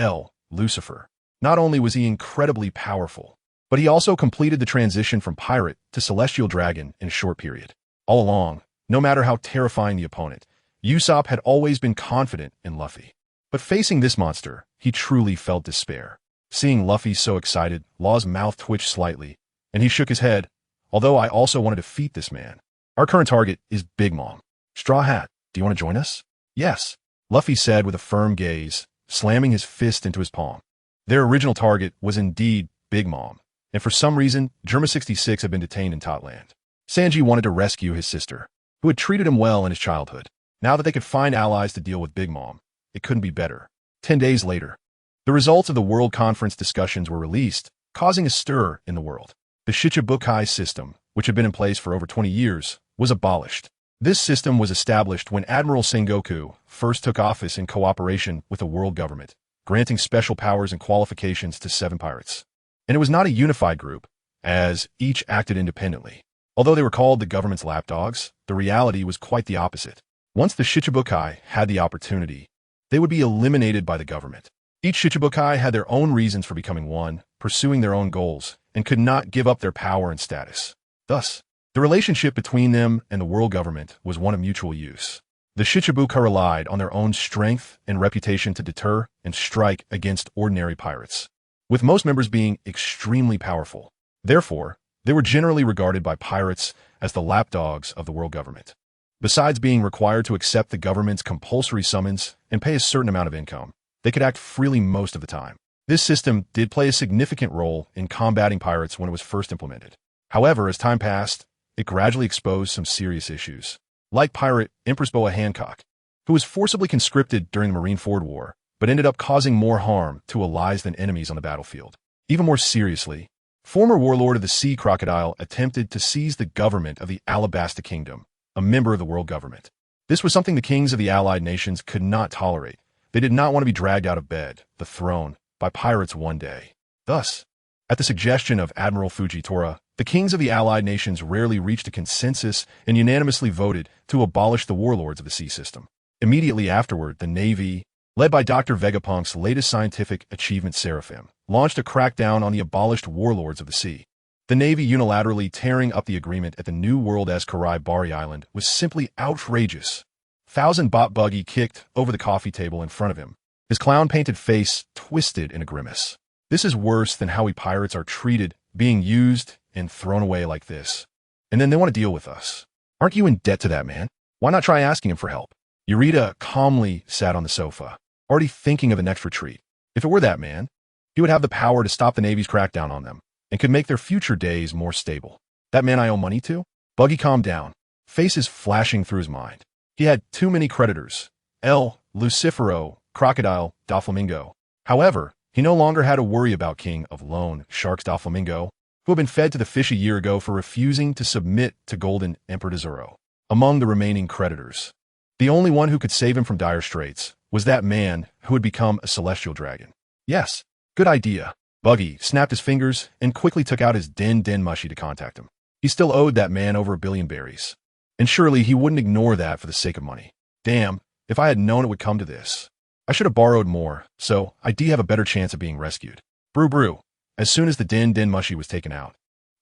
Lucifer. Not only was he incredibly powerful, but he also completed the transition from pirate to celestial dragon in a short period. All along, no matter how terrifying the opponent, Usopp had always been confident in Luffy. But facing this monster, he truly felt despair. Seeing Luffy so excited, Law's mouth twitched slightly, and he shook his head. Although I also want to defeat this man. Our current target is Big Mom. Straw Hat, do you want to join us? Yes, Luffy said with a firm gaze, slamming his fist into his palm. Their original target was indeed Big Mom, and for some reason, Germa 66 had been detained in Totland. Sanji wanted to rescue his sister, who had treated him well in his childhood. Now that they could find allies to deal with Big Mom, it couldn't be better. 10 days later, the results of the World Conference discussions were released, causing a stir in the world. The Shichibukai system, which had been in place for over 20 years, was abolished. This system was established when Admiral Sengoku first took office in cooperation with the world government, granting special powers and qualifications to 7 pirates. And it was not a unified group, as each acted independently. Although they were called the government's lapdogs, the reality was quite the opposite. Once the Shichibukai had the opportunity, they would be eliminated by the government. Each Shichibukai had their own reasons for becoming one, pursuing their own goals, and could not give up their power and status. Thus, the relationship between them and the world government was one of mutual use. The Shichibukai relied on their own strength and reputation to deter and strike against ordinary pirates, with most members being extremely powerful. Therefore, they were generally regarded by pirates as the lapdogs of the world government. Besides being required to accept the government's compulsory summons and pay a certain amount of income, they could act freely most of the time. This system did play a significant role in combating pirates when it was first implemented. However, as time passed, it gradually exposed some serious issues. Like pirate Empress Boa Hancock, who was forcibly conscripted during the Marineford War, but ended up causing more harm to allies than enemies on the battlefield. Even more seriously, former warlord of the Sea Crocodile attempted to seize the government of the Alabasta Kingdom, a member of the world government. This was something the kings of the allied nations could not tolerate. They did not want to be dragged out of bed, the throne, by pirates one day. Thus, at the suggestion of Admiral Fujitora, the kings of the allied nations rarely reached a consensus and unanimously voted to abolish the warlords of the sea system. Immediately afterward, the Navy, led by Dr. Vegapunk's latest scientific achievement Seraphim, launched a crackdown on the abolished warlords of the sea. The Navy unilaterally tearing up the agreement at the New World as Karai Bari Island was simply outrageous. Thousand Bot Buggy kicked over the coffee table in front of him, his clown-painted face twisted in a grimace. This is worse than how we pirates are treated, being used and thrown away like this. And then they want to deal with us. Aren't you in debt to that man? Why not try asking him for help? Eureka calmly sat on the sofa, already thinking of the next retreat. If it were that man, he would have the power to stop the Navy's crackdown on them, and could make their future days more stable. That man I owe money to? Buggy calmed down, faces flashing through his mind. He had too many creditors. Lucifero, Crocodile, Doflamingo. However, he no longer had to worry about King of Lone Sharks Doflamingo, who had been fed to the fish a year ago for refusing to submit to Golden Emperor Zoro. Among the remaining creditors, the only one who could save him from dire straits was that man who had become a celestial dragon. Yes, good idea. Buggy snapped his fingers and quickly took out his Den Mushi to contact him. He still owed that man over 1 billion berries. And surely he wouldn't ignore that for the sake of money. Damn, if I had known it would come to this. I should have borrowed more, so I do have a better chance of being rescued. Brew. As soon as the Den Mushi was taken out,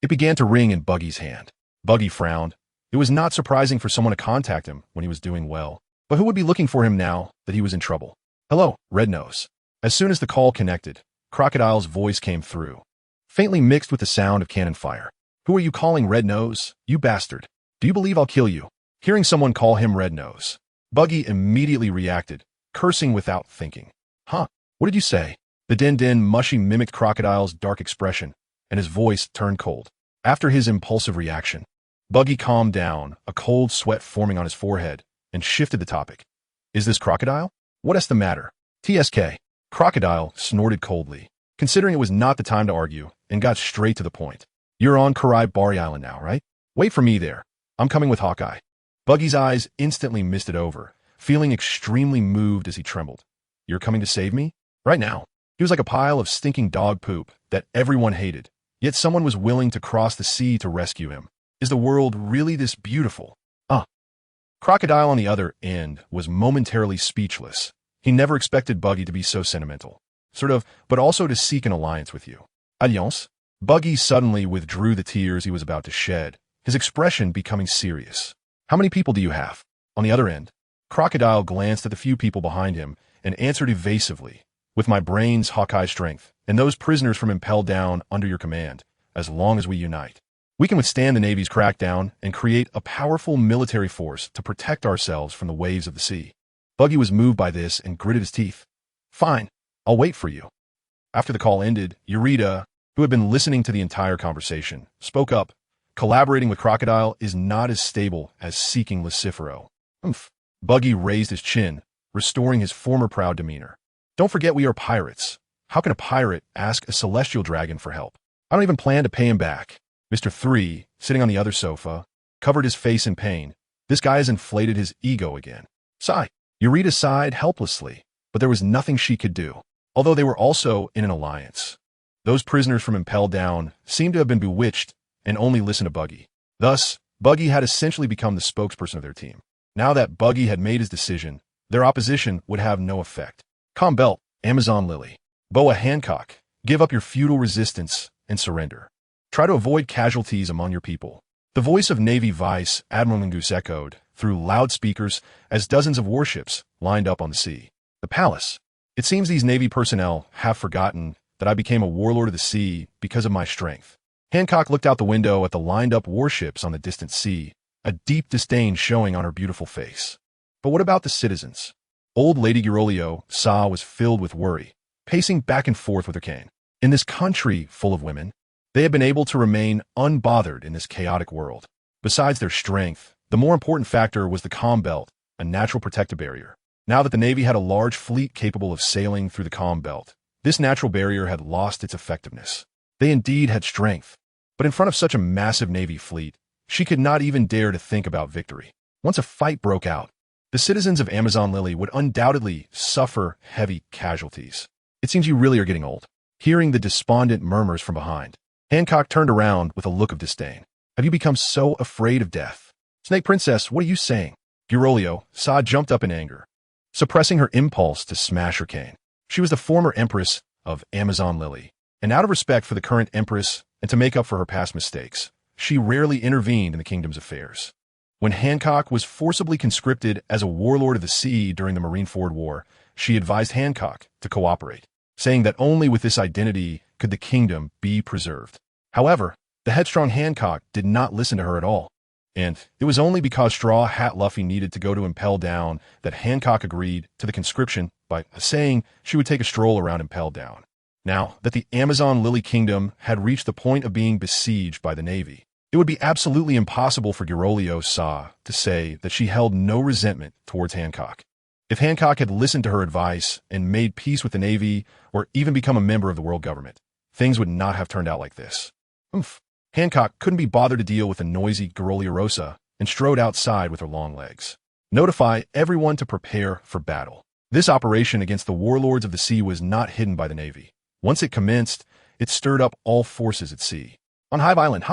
it began to ring in Buggy's hand. Buggy frowned. It was not surprising for someone to contact him when he was doing well. But who would be looking for him now that he was in trouble? Hello, Red Nose. As soon as the call connected, Crocodile's voice came through, faintly mixed with the sound of cannon fire. "Who are you calling Red Nose, you bastard? Do you believe I'll kill you?" Hearing someone call him Red Nose, Buggy immediately reacted, cursing without thinking. "Huh? What did you say?" The din-din mushy mimicked Crocodile's dark expression, and his voice turned cold. After his impulsive reaction, Buggy calmed down, a cold sweat forming on his forehead, and shifted the topic. "Is this Crocodile? What's the matter?" "TSK." Crocodile snorted coldly, considering it was not the time to argue, and got straight to the point. "You're on Karai Bari Island now, right? Wait for me there. I'm coming with Hawkeye." Buggy's eyes instantly misted over, feeling extremely moved as he trembled. "You're coming to save me? Right now?" He was like a pile of stinking dog poop that everyone hated, yet someone was willing to cross the sea to rescue him. Is the world really this beautiful? Crocodile on the other end was momentarily speechless. He never expected Buggy to be so sentimental. But also to seek an alliance with you. Alliance? Buggy suddenly withdrew the tears he was about to shed, his expression becoming serious. "How many people do you have?" On the other end, Crocodile glanced at the few people behind him and answered evasively, "With my brains, Hawkeye strength, and those prisoners from Impel Down under your command, as long as we unite, we can withstand the Navy's crackdown and create a powerful military force to protect ourselves from the waves of the sea." Buggy was moved by this and gritted his teeth. "Fine, I'll wait for you." After the call ended, Eureka, who had been listening to the entire conversation, spoke up. "Collaborating with Crocodile is not as stable as seeking Lucifero." Buggy raised his chin, restoring his former proud demeanor. "Don't forget we are pirates. How can a pirate ask a celestial dragon for help? I don't even plan to pay him back." Mr. 3, sitting on the other sofa, covered his face in pain. This guy has inflated his ego again. Sigh. Eureka sighed helplessly, but there was nothing she could do, although they were also in an alliance. Those prisoners from Impel Down seemed to have been bewitched and only listened to Buggy. Thus, Buggy had essentially become the spokesperson of their team. Now that Buggy had made his decision, their opposition would have no effect. "Calm Belt, Amazon Lily. Boa Hancock, give up your feudal resistance and surrender. Try to avoid casualties among your people." The voice of Navy Vice Admiral Mingus echoed through loudspeakers as dozens of warships lined up on the sea. The palace. "It seems these Navy personnel have forgotten that I became a warlord of the sea because of my strength." Hancock looked out the window at the lined-up warships on the distant sea, a deep disdain showing on her beautiful face. "But what about the citizens?" Old Lady Girolio was filled with worry, pacing back and forth with her cane. In this country full of women, they had been able to remain unbothered in this chaotic world. Besides their strength, the more important factor was the calm belt, a natural protective barrier. Now that the Navy had a large fleet capable of sailing through the calm belt, this natural barrier had lost its effectiveness. They indeed had strength, but in front of such a massive Navy fleet, she could not even dare to think about victory. Once a fight broke out, the citizens of Amazon Lily would undoubtedly suffer heavy casualties. "It seems you really are getting old." Hearing the despondent murmurs from behind, Hancock turned around with a look of disdain. "Have you become so afraid of death?" "Snake Princess, what are you saying?" Girolio jumped up in anger, suppressing her impulse to smash her cane. She was the former empress of Amazon Lily, and out of respect for the current empress and to make up for her past mistakes, she rarely intervened in the kingdom's affairs. When Hancock was forcibly conscripted as a warlord of the sea during the Marineford War, she advised Hancock to cooperate, saying that only with this identity could the kingdom be preserved. However, the headstrong Hancock did not listen to her at all, and it was only because Straw Hat Luffy needed to go to Impel Down that Hancock agreed to the conscription by saying she would take a stroll around Impel Down. Now that the Amazon Lily Kingdom had reached the point of being besieged by the Navy, it would be absolutely impossible for Girolio to say that she held no resentment towards Hancock. If Hancock had listened to her advice and made peace with the Navy, or even become a member of the world government, things would not have turned out like this. Hancock couldn't be bothered to deal with the noisy Girolio and strode outside with her long legs. "Notify everyone to prepare for battle." This operation against the warlords of the sea was not hidden by the Navy. Once it commenced, it stirred up all forces at sea. On Hive Island,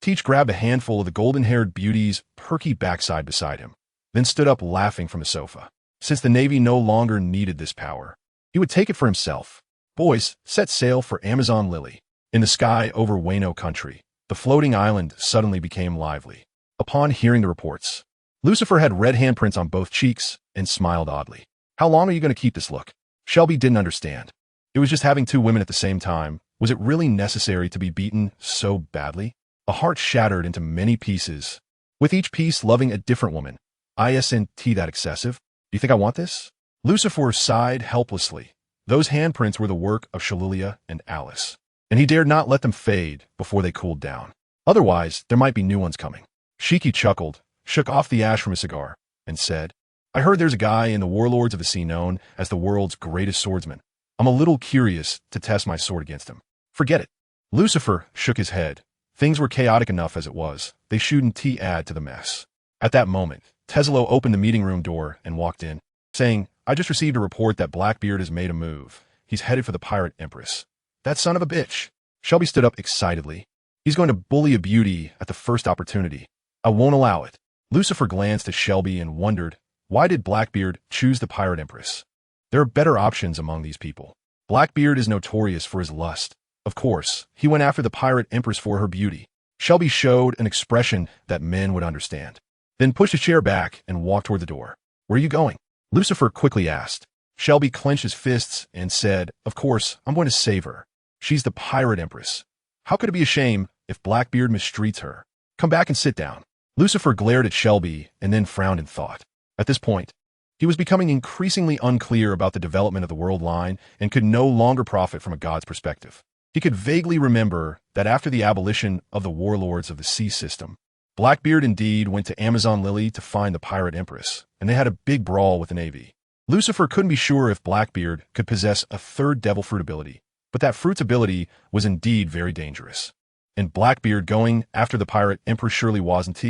Teach grabbed a handful of the golden-haired beauty's perky backside beside him, then stood up laughing from the sofa. Since the Navy no longer needed this power, he would take it for himself. Boys, set sail for Amazon Lily. In the sky over Wano country, the floating island suddenly became lively. Upon hearing the reports, Lucifer had red handprints on both cheeks and smiled oddly. "How long are you going to keep this look?" Shelby didn't understand. It was just having two women at the same time. Was it really necessary to be beaten so badly? A heart shattered into many pieces, with each piece loving a different woman. Isn't that excessive? Do you think I want this? Lucifer sighed helplessly. Those handprints were the work of Shalilia and Alice, and he dared not let them fade before they cooled down. Otherwise, there might be new ones coming. Shiki chuckled, shook off the ash from his cigar, and said, I heard there's a guy in the Warlords of the Sea known as the world's greatest swordsman. I'm a little curious to test my sword against him. Forget it. Lucifer shook his head. Things were chaotic enough as it was. They shouldn't add to the mess. At that moment, Teslo opened the meeting room door and walked in, saying, I just received a report that Blackbeard has made a move. He's headed for the Pirate Empress. That son of a bitch. Shelby stood up excitedly. He's going to bully a beauty at the first opportunity. I won't allow it. Lucifer glanced at Shelby and wondered, why did Blackbeard choose the Pirate Empress? There are better options among these people. Blackbeard is notorious for his lust. Of course, he went after the Pirate Empress for her beauty. Shelby showed an expression that men would understand, then pushed a chair back and walked toward the door. Where are you going? Lucifer quickly asked. Shelby clenched his fists and said, Of course, I'm going to save her. She's the Pirate Empress. How could it be a shame if Blackbeard mistreats her? Come back and sit down. Lucifer glared at Shelby and then frowned in thought. At this point, he was becoming increasingly unclear about the development of the world line and could no longer profit from a god's perspective. He could vaguely remember that after the abolition of the Warlords of the Sea system, Blackbeard indeed went to Amazon Lily to find the Pirate Empress, and they had a big brawl with the Navy. Lucifer couldn't be sure if Blackbeard could possess a third devil fruit ability, but that fruit's ability was indeed very dangerous. And Blackbeard going after the Pirate Empress surely wasn't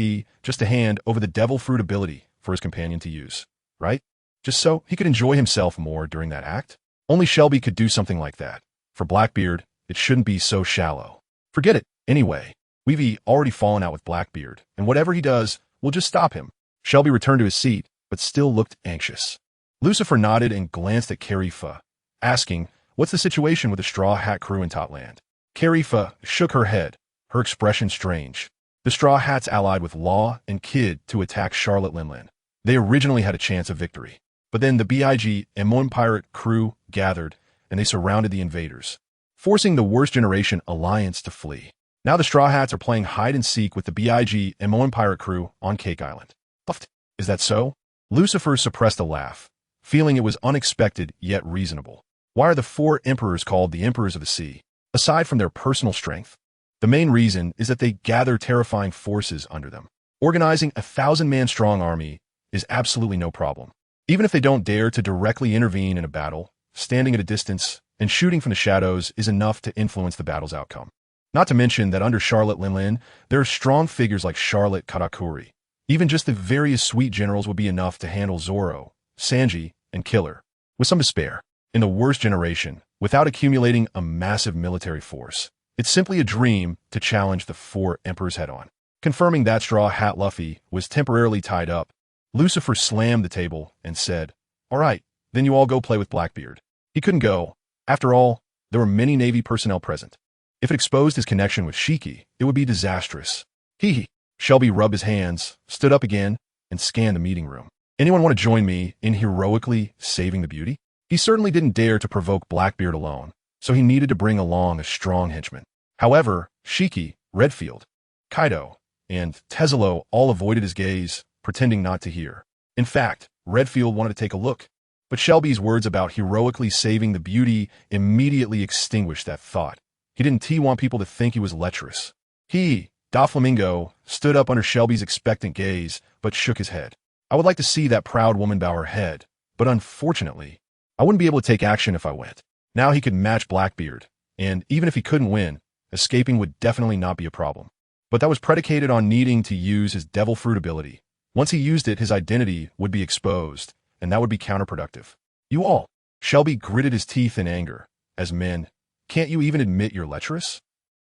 just to hand over the devil fruit ability for his companion to use, right? Just so he could enjoy himself more during that act? Only Shelby could do something like that. For Blackbeard, it shouldn't be so shallow. Forget it, anyway. We've already fallen out with Blackbeard, and whatever he does, we'll just stop him. Shelby returned to his seat, but still looked anxious. Lucifer nodded and glanced at Carifa, asking, What's the situation with the Straw Hat crew in Totland? Carifa shook her head, her expression strange. The Straw Hats allied with Law and Kid to attack Charlotte Linland. They originally had a chance of victory, but then the BIG and Mon Pirate crew gathered, and they surrounded the invaders, forcing the Worst Generation Alliance to flee. Now the Straw Hats are playing hide-and-seek with the BIG and Mon Pirate crew on Cake Island. Puffed. Is that so? Lucifer suppressed a laugh, feeling it was unexpected yet reasonable. Why are the four emperors called the Emperors of the Sea? Aside from their personal strength, the main reason is that they gather terrifying forces under them. Organizing a 1,000-man strong army is absolutely no problem. Even if they don't dare to directly intervene in a battle, standing at a distance and shooting from the shadows is enough to influence the battle's outcome. Not to mention that under Charlotte Linland, there are strong figures like Charlotte Katakuri. Even just the various sweet generals would be enough to handle Zoro, Sanji, and Killer, with some to spare. In the Worst Generation, without accumulating a massive military force, it's simply a dream to challenge the four emperors head-on. Confirming that Straw Hat Luffy was temporarily tied up, Lucifer slammed the table and said, All right, then you all go play with Blackbeard. He couldn't go. After all, there were many Navy personnel present. If it exposed his connection with Shiki, it would be disastrous. Hee. Shelby rubbed his hands, stood up again, and scanned the meeting room. Anyone want to join me in heroically saving the beauty? He certainly didn't dare to provoke Blackbeard alone, so he needed to bring along a strong henchman. However, Shiki, Redfield, Kaido, and Teslo all avoided his gaze, pretending not to hear. In fact, Redfield wanted to take a look, but Shelby's words about heroically saving the beauty immediately extinguished that thought. He didn't want people to think he was lecherous. Doflamingo, stood up under Shelby's expectant gaze, but shook his head. I would like to see that proud woman bow her head, but unfortunately, I wouldn't be able to take action if I went. Now he could match Blackbeard, and even if he couldn't win, escaping would definitely not be a problem. But that was predicated on needing to use his devil fruit ability. Once he used it, his identity would be exposed, and that would be counterproductive. You all. Shelby gritted his teeth in anger. As men, can't you even admit you're lecherous?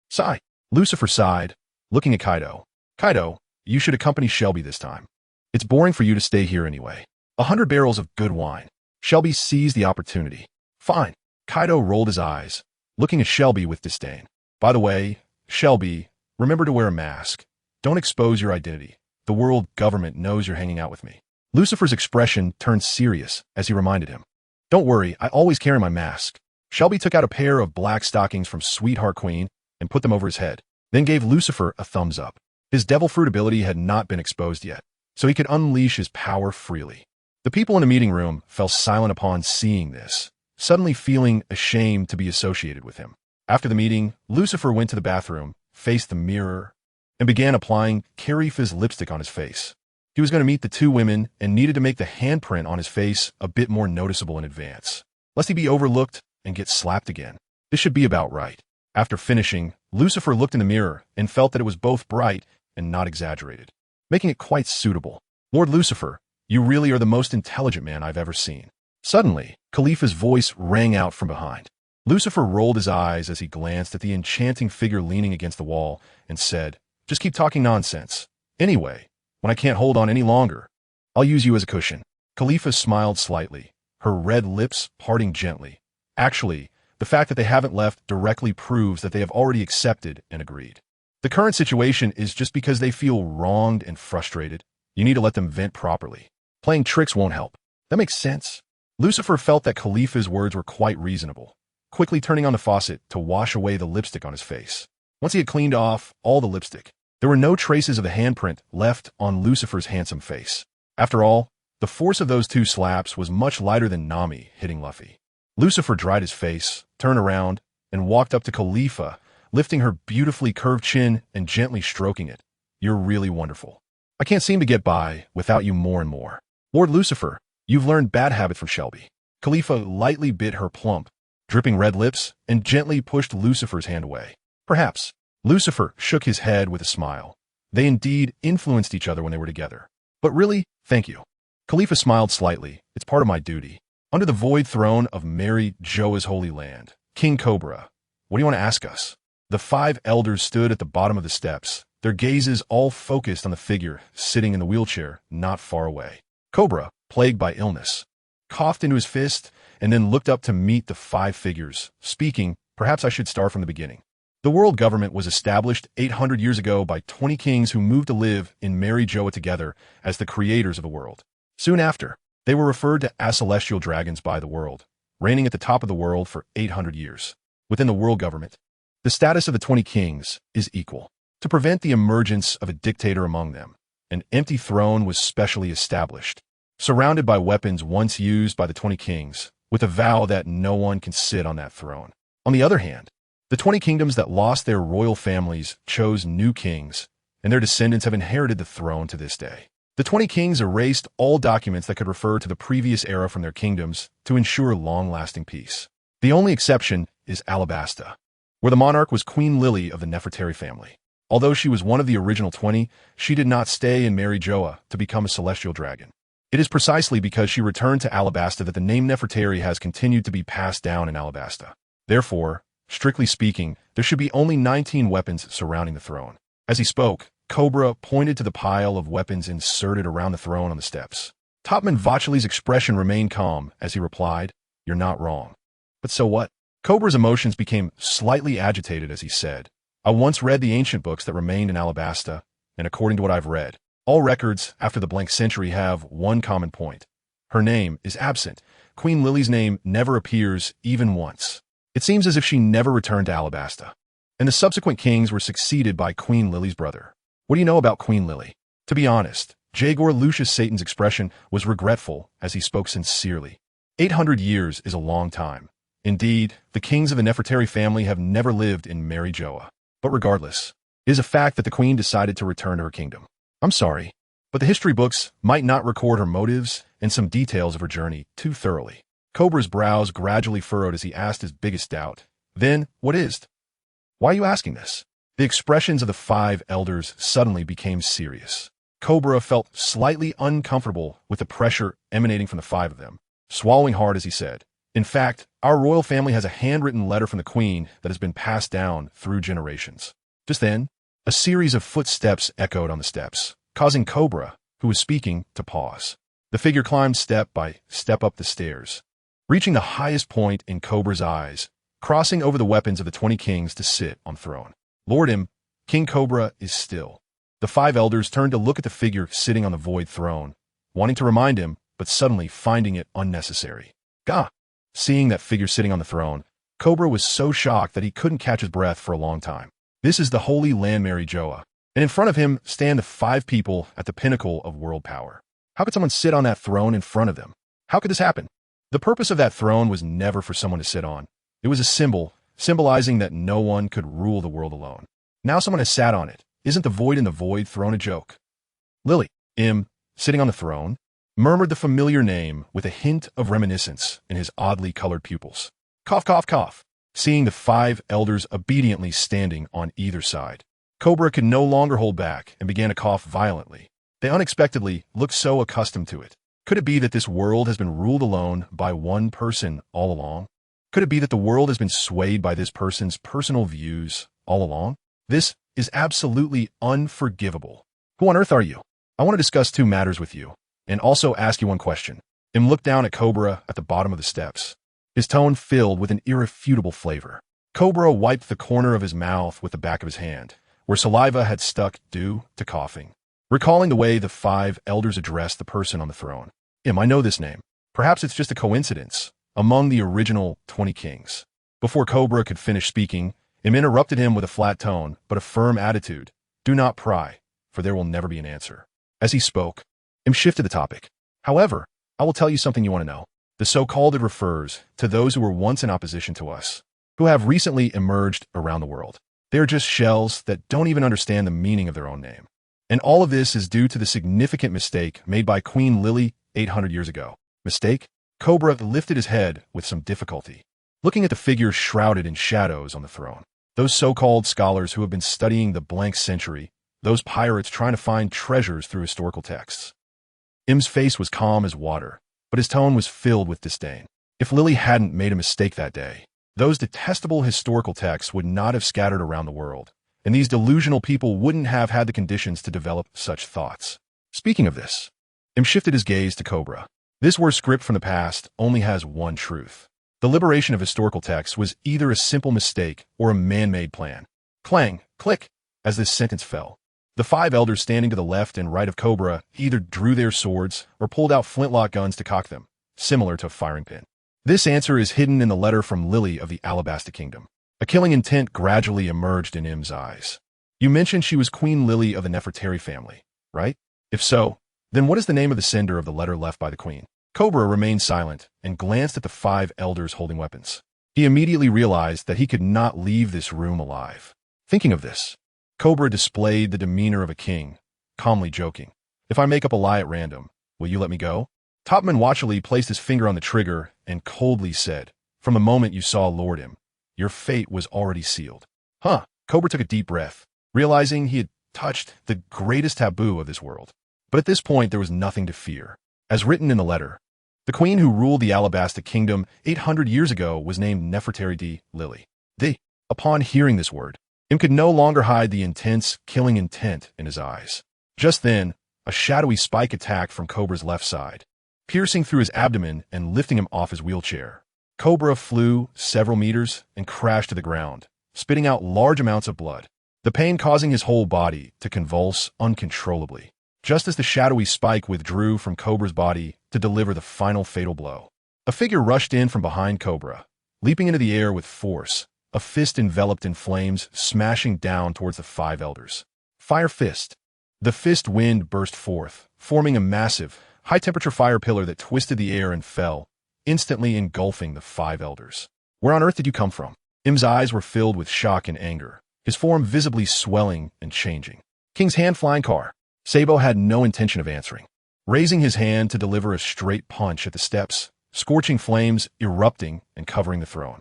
Sigh. Lucifer sighed, looking at Kaido. Kaido, you should accompany Shelby this time. It's boring for you to stay here anyway. 100 barrels of good wine. Shelby seized the opportunity. Fine. Kaido rolled his eyes, looking at Shelby with disdain. By the way, Shelby, remember to wear a mask. Don't expose your identity. The world government knows you're hanging out with me. Lucifer's expression turned serious as he reminded him. Don't worry, I always carry my mask. Shelby took out a pair of black stockings from Sweetheart Queen and put them over his head, then gave Lucifer a thumbs up. His devil fruit ability had not been exposed yet, so he could unleash his power freely. The people in the meeting room fell silent upon seeing this, suddenly feeling ashamed to be associated with him. After the meeting, Lucifer went to the bathroom, faced the mirror, and began applying Carifa's lipstick on his face. He was going to meet the two women and needed to make the handprint on his face a bit more noticeable in advance, lest he be overlooked and get slapped again. This should be about right. After finishing, Lucifer looked in the mirror and felt that it was both bright and not exaggerated, making it quite suitable. Lord Lucifer, you really are the most intelligent man I've ever seen. Suddenly, Khalifa's voice rang out from behind. Lucifer rolled his eyes as he glanced at the enchanting figure leaning against the wall and said, "Just keep talking nonsense. Anyway, when I can't hold on any longer, I'll use you as a cushion." Khalifa smiled slightly, her red lips parting gently. Actually, the fact that they haven't left directly proves that they have already accepted and agreed. The current situation is just because they feel wronged and frustrated. You need to let them vent properly. Playing tricks won't help. That makes sense. Lucifer felt that Khalifa's words were quite reasonable, quickly turning on the faucet to wash away the lipstick on his face. Once he had cleaned off all the lipstick, there were no traces of the handprint left on Lucifer's handsome face. After all, the force of those two slaps was much lighter than Nami hitting Luffy. Lucifer dried his face, turned around, and walked up to Khalifa, lifting her beautifully curved chin and gently stroking it. "You're really wonderful. I can't seem to get by without you more and more. Lord Lucifer, you've learned bad habits from Shelby." Khalifa lightly bit her plump, dripping red lips and gently pushed Lucifer's hand away. Perhaps. Lucifer shook his head with a smile. They indeed influenced each other when they were together. But really, thank you. Khalifa smiled slightly. It's part of my duty. Under the void throne of Mary Joa's holy land, King Cobra, what do you want to ask us? The five elders stood at the bottom of the steps, their gazes all focused on the figure sitting in the wheelchair not far away. Cobra, plagued by illness, coughed into his fist and then looked up to meet the five figures, speaking, "Perhaps I should start from the beginning. The world government was established 800 years ago by 20 kings who moved to live in Mary Joa together as the creators of the world. Soon after, they were referred to as celestial dragons by the world, reigning at the top of the world for 800 years. Within the world government, the status of the 20 kings is equal. To prevent the emergence of a dictator among them, an empty throne was specially established, surrounded by weapons once used by the 20 kings, with a vow that no one can sit on that throne. On the other hand, the 20 kingdoms that lost their royal families chose new kings, and their descendants have inherited the throne to this day. The 20 kings erased all documents that could refer to the previous era from their kingdoms to ensure long-lasting peace. The only exception is Alabasta, where the monarch was Queen Lily of the Nefertari family. Although she was one of the original 20, she did not stay in Mary Joa to become a celestial dragon. It is precisely because she returned to Alabasta that the name Nefertari has continued to be passed down in Alabasta. Therefore, strictly speaking, there should be only 19 weapons surrounding the throne. As he spoke, Cobra pointed to the pile of weapons inserted around the throne on the steps. Topman Vacheli's expression remained calm as he replied, "You're not wrong. But so what?" Cobra's emotions became slightly agitated as he said, "I once read the ancient books that remained in Alabasta, and according to what I've read, all records after the blank century have one common point. Her name is absent. Queen Lily's name never appears even once. It seems as if she never returned to Alabasta. And the subsequent kings were succeeded by Queen Lily's brother. What do you know about Queen Lily?" To be honest, Jagor Lucius Satan's expression was regretful as he spoke sincerely. 800 years is a long time. Indeed, the kings of the Nefertari family have never lived in Mary Joa. But regardless, it is a fact that the queen decided to return to her kingdom. I'm sorry, but the history books might not record her motives and some details of her journey too thoroughly. Cobra's brows gradually furrowed as he asked his biggest doubt. "Then, what is it? Why are you asking this?" The expressions of the five elders suddenly became serious. Cobra felt slightly uncomfortable with the pressure emanating from the five of them, swallowing hard as he said, "In fact, our royal family has a handwritten letter from the queen that has been passed down through generations." Just then, a series of footsteps echoed on the steps, causing Cobra, who was speaking, to pause. The figure climbed step by step up the stairs, reaching the highest point in Cobra's eyes, crossing over the weapons of the 20 kings to sit on throne. Lord him, King Cobra is still. The five elders turned to look at the figure sitting on the void throne, wanting to remind him, but suddenly finding it unnecessary. "Gah, Seeing that figure sitting on the throne, Cobra was so shocked that he couldn't catch his breath for a long time. This is the Holy Land Mary Joa, and in front of him stand the 5 people at the pinnacle of world power. How could someone sit on that throne in front of them? How could this happen? The purpose of that throne was never for someone to sit on. It was a symbol, symbolizing that no one could rule the world alone. Now someone has sat on it. Isn't the void in the void throne a joke? Lily, sitting on the throne, murmured the familiar name with a hint of reminiscence in his oddly colored pupils. Cough, cough, cough. Seeing the 5 elders obediently standing on either side, Cobra could no longer hold back and began to cough violently. They unexpectedly looked so accustomed to it. Could it be that this world has been ruled alone by one person all along? Could it be that the world has been swayed by this person's personal views all along? This is absolutely unforgivable. Who on earth are you? I want to discuss 2 matters with you, and also ask you one question. Looked down at Cobra at the bottom of the steps, his tone filled with an irrefutable flavor. Cobra wiped the corner of his mouth with the back of his hand, where saliva had stuck due to coughing, recalling the way the 5 elders addressed the person on the throne. I know this name. Perhaps it's just a coincidence among the original 20 kings. Before Cobra could finish speaking, interrupted him with a flat tone but a firm attitude. Do not pry, for there will never be an answer. As he spoke, shifted the topic. However, I will tell you something you want to know. The so-called refers to those who were once in opposition to us, who have recently emerged around the world. They are just shells that don't even understand the meaning of their own name. And all of this is due to the significant mistake made by Queen Lily 800 years ago. Mistake? Cobra lifted his head with some difficulty, looking at the figure shrouded in shadows on the throne. Those so-called scholars who have been studying the blank century, those pirates trying to find treasures through historical texts. Im's face was calm as water, but his tone was filled with disdain. If Lily hadn't made a mistake that day, those detestable historical texts would not have scattered around the world, and these delusional people wouldn't have had the conditions to develop such thoughts. Speaking of this, shifted his gaze to Cobra. This war script from the past only has one truth. The liberation of historical texts was either a simple mistake or a man-made plan. Clang, click, as this sentence fell. The 5 elders standing to the left and right of Cobra either drew their swords or pulled out flintlock guns to cock them, similar to a firing pin. This answer is hidden in the letter from Lily of the Alabaster Kingdom. A killing intent gradually emerged in Im's eyes. You mentioned she was Queen Lily of the Nefertari family, right? If so, then what is the name of the sender of the letter left by the queen? Cobra remained silent and glanced at the 5 elders holding weapons. He immediately realized that he could not leave this room alive. Thinking of this, Cobra displayed the demeanor of a king, calmly joking. If I make up a lie at random, will you let me go? Topman watchfully placed his finger on the trigger and coldly said, from the moment you saw Lord M, your fate was already sealed. Cobra took a deep breath, realizing he had touched the greatest taboo of this world. But at this point, there was nothing to fear. As written in the letter, the queen who ruled the Alabaster Kingdom 800 years ago was named Nefertari Lily. Upon hearing this word, Im could no longer hide the intense, killing intent in his eyes. Just then, a shadowy spike attacked from Cobra's left side, piercing through his abdomen and lifting him off his wheelchair. Cobra flew several meters and crashed to the ground, spitting out large amounts of blood, the pain causing his whole body to convulse uncontrollably. Just as the shadowy spike withdrew from Cobra's body to deliver the final fatal blow, a figure rushed in from behind Cobra, leaping into the air with force, a fist enveloped in flames smashing down towards the 5 elders. Fire fist. The fist wind burst forth, forming a massive, high-temperature fire pillar that twisted the air and fell, instantly engulfing the 5 elders. Where on earth did you come from? Im's eyes were filled with shock and anger, his form visibly swelling and changing. King's hand flying car. Sabo had no intention of answering, raising his hand to deliver a straight punch at the steps, scorching flames erupting and covering the throne.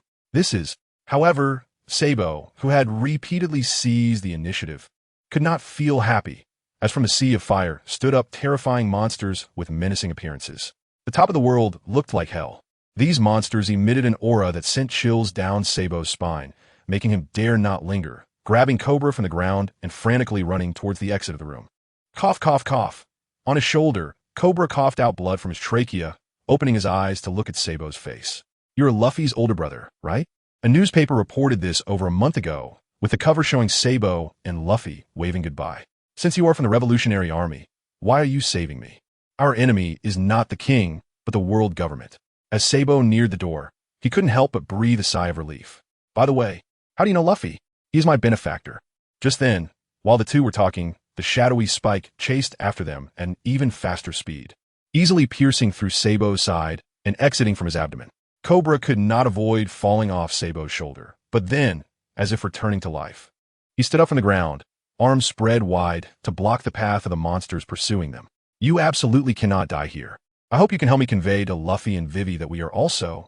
However, Sabo, who had repeatedly seized the initiative, could not feel happy, as from a sea of fire stood up terrifying monsters with menacing appearances. The top of the world looked like hell. These monsters emitted an aura that sent chills down Sabo's spine, making him dare not linger, grabbing Cobra from the ground and frantically running towards the exit of the room. Cough, cough, cough. On his shoulder, Cobra coughed out blood from his trachea, opening his eyes to look at Sabo's face. You're Luffy's older brother, right? A newspaper reported this over a month ago, with the cover showing Sabo and Luffy waving goodbye. Since you are from the Revolutionary Army, why are you saving me? Our enemy is not the king, but the world government. As Sabo neared the door, He couldn't help but breathe a sigh of relief. By the way, how do you know Luffy? He is my benefactor. Just then, while the two were talking, the shadowy Spike chased after them at an even faster speed, easily piercing through Sabo's side and exiting from his abdomen. Cobra could not avoid falling off Sabo's shoulder, but then, as if returning to life, he stood up from the ground, arms spread wide to block the path of the monsters pursuing them. You absolutely cannot die here. I hope you can help me convey to Luffy and Vivi that we are also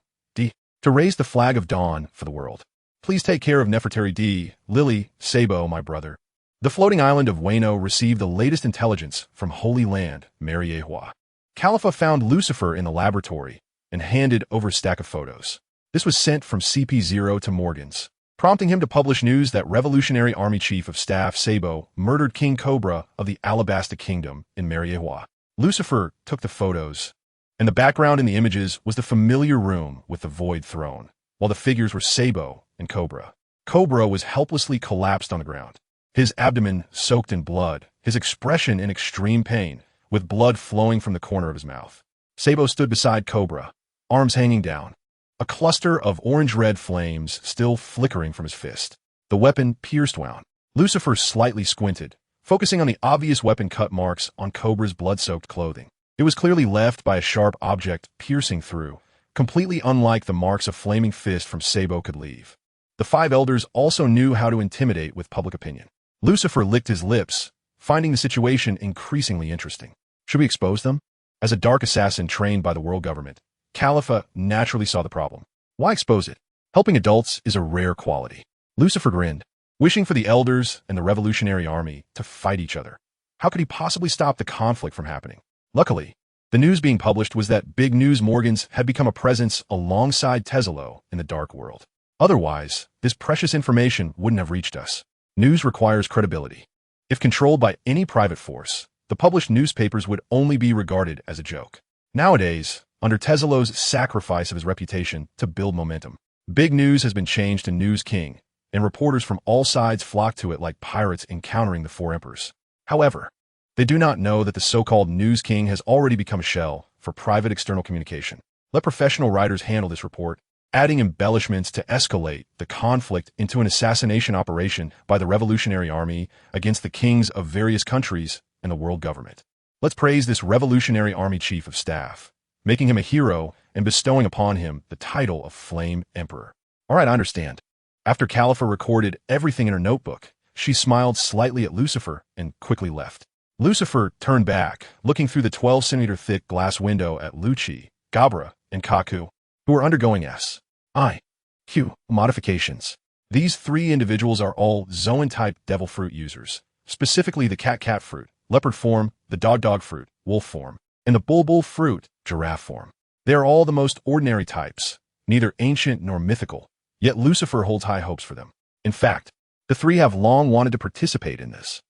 to raise the flag of dawn for the world. Please take care of Nefertari D, Lily, Sabo, my brother. The floating island of Wano received the latest intelligence from Holy Land, Mariehua. Khalifa found Lucifer in the laboratory and handed over a stack of photos. This was sent from CP0 to Morgan's, prompting him to publish news that Revolutionary Army Chief of Staff Sabo murdered King Cobra of the Alabasta Kingdom in Mariehua. Lucifer took the photos, and the background in the images was the familiar room with the Void Throne, while the figures were Sabo and Cobra. Cobra was helplessly collapsed on the ground, his abdomen soaked in blood, his expression in extreme pain, with blood flowing from the corner of his mouth. Sabo stood beside Cobra, arms hanging down, a cluster of orange-red flames still flickering from his fist. The weapon pierced wound. Lucifer slightly squinted, focusing on the obvious weapon cut marks on Cobra's blood-soaked clothing. It was clearly left by a sharp object piercing through, completely unlike the marks a flaming fist from Sabo could leave. The five elders also knew how to intimidate with public opinion. Lucifer licked his lips, finding the situation increasingly interesting. Should we expose them? As a dark assassin trained by the world government, Khalifa naturally saw the problem. Why expose it? Helping adults is a rare quality. Lucifer grinned, wishing for the elders and the Revolutionary Army to fight each other. How could he possibly stop the conflict from happening? Luckily, the news being published was that Big News Morgans had become a presence alongside Tesalo in the dark world. Otherwise, this precious information wouldn't have reached us. News requires credibility. If controlled by any private force, the published newspapers would only be regarded as a joke. Nowadays, under Tesalo's sacrifice of his reputation to build momentum, Big News has been changed to News King, and reporters from all sides flock to it like pirates encountering the Four Emperors. However, they do not know that the so-called News King has already become a shell for private external communication. Let professional writers handle this report, adding embellishments to escalate the conflict into an assassination operation by the Revolutionary Army against the kings of various countries and the world government. Let's praise this Revolutionary Army Chief of Staff, making him a hero and bestowing upon him the title of Flame Emperor. All right, I understand. After Khalifa recorded everything in her notebook, she smiled slightly at Lucifer and quickly left. Lucifer turned back, looking through the 12-centimeter thick glass window at Lucci, Gabra, and Kaku, who were undergoing S.I.Q. modifications. These three individuals are all Zoan-type devil fruit users, specifically the cat-cat fruit, leopard form, the dog-dog fruit, wolf form, and the bull-bull fruit, giraffe form. They are all the most ordinary types, neither ancient nor mythical, yet Lucifer holds high hopes for them. In fact, the three have long wanted to participate in this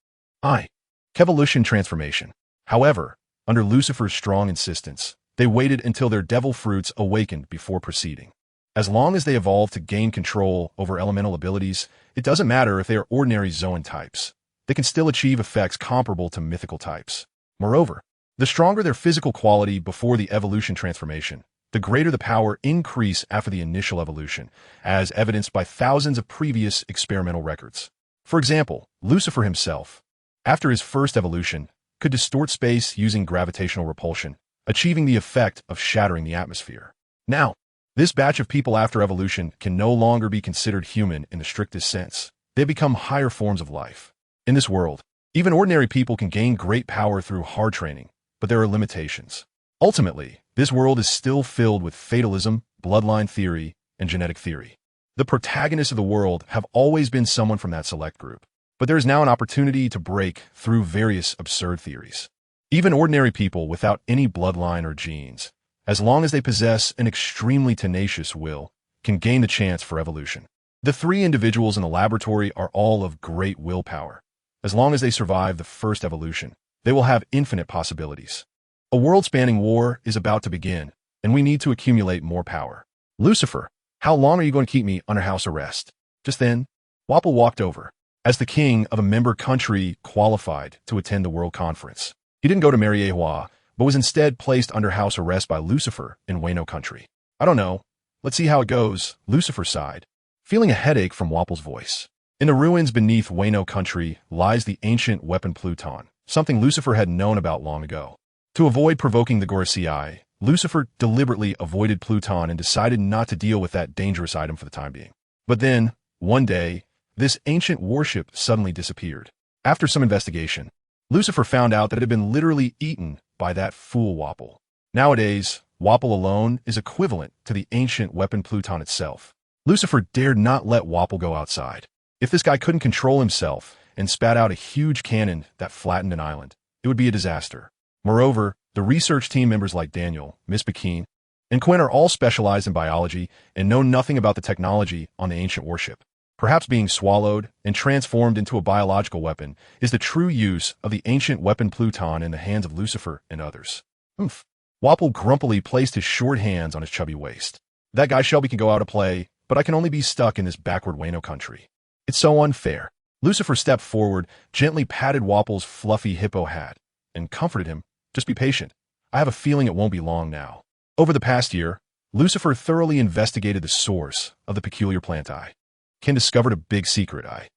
evolution transformation. However, under Lucifer's strong insistence, they waited until their devil fruits awakened before proceeding. As long as they evolve to gain control over elemental abilities, it doesn't matter if they are ordinary Zoan types. They can still achieve effects comparable to mythical types. Moreover, the stronger their physical quality before the evolution transformation, the greater the power increase after the initial evolution, as evidenced by thousands of previous experimental records. For example, Lucifer himself, after his first evolution, could distort space using gravitational repulsion, achieving the effect of shattering the atmosphere. Now, this batch of people after evolution can no longer be considered human in the strictest sense. They become higher forms of life. In this world, even ordinary people can gain great power through hard training, but there are limitations. Ultimately, this world is still filled with fatalism, bloodline theory, and genetic theory. The protagonists of the world have always been someone from that select group, but there is now an opportunity to break through various absurd theories. Even ordinary people without any bloodline or genes, as long as they possess an extremely tenacious will, can gain the chance for evolution. The three individuals in the laboratory are all of great willpower. As long as they survive the first evolution, they will have infinite possibilities. A world-spanning war is about to begin, and we need to accumulate more power. Lucifer, how long are you going to keep me under house arrest? Just then, Wapple walked over. As the king of a member country qualified to attend the World Conference, he didn't go to Mariehua, but was instead placed under house arrest by Lucifer in Wano country. I don't know. Let's see how it goes, Lucifer sighed, feeling a headache from Wapple's voice. In the ruins beneath Wayno country lies the ancient weapon Pluton, something Lucifer had known about long ago. To avoid provoking the Gorosei, Lucifer deliberately avoided Pluton and decided not to deal with that dangerous item for the time being. But then, one day, this ancient warship suddenly disappeared. After some investigation, Lucifer found out that it had been literally eaten by that fool Wapple. Nowadays, Wapple alone is equivalent to the ancient weapon Pluton itself. Lucifer dared not let Wapple go outside. If this guy couldn't control himself and spat out a huge cannon that flattened an island, it would be a disaster. Moreover, the research team members like Daniel, Miss Bakeen, and Quinn are all specialized in biology and know nothing about the technology on the ancient warship. Perhaps being swallowed and transformed into a biological weapon is the true use of the ancient weapon Pluton in the hands of Lucifer and others. Oomph. Wapple grumpily placed his short hands on his chubby waist. That guy Shelby can go out to play, but I can only be stuck in this backward Wayno country. It's so unfair. Lucifer stepped forward, gently patted Wapple's fluffy hippo hat, and comforted him. Just be patient. I have a feeling it won't be long now. Over the past year, Lucifer thoroughly investigated the source of the peculiar plant eye. Ken discovered a big secret eye.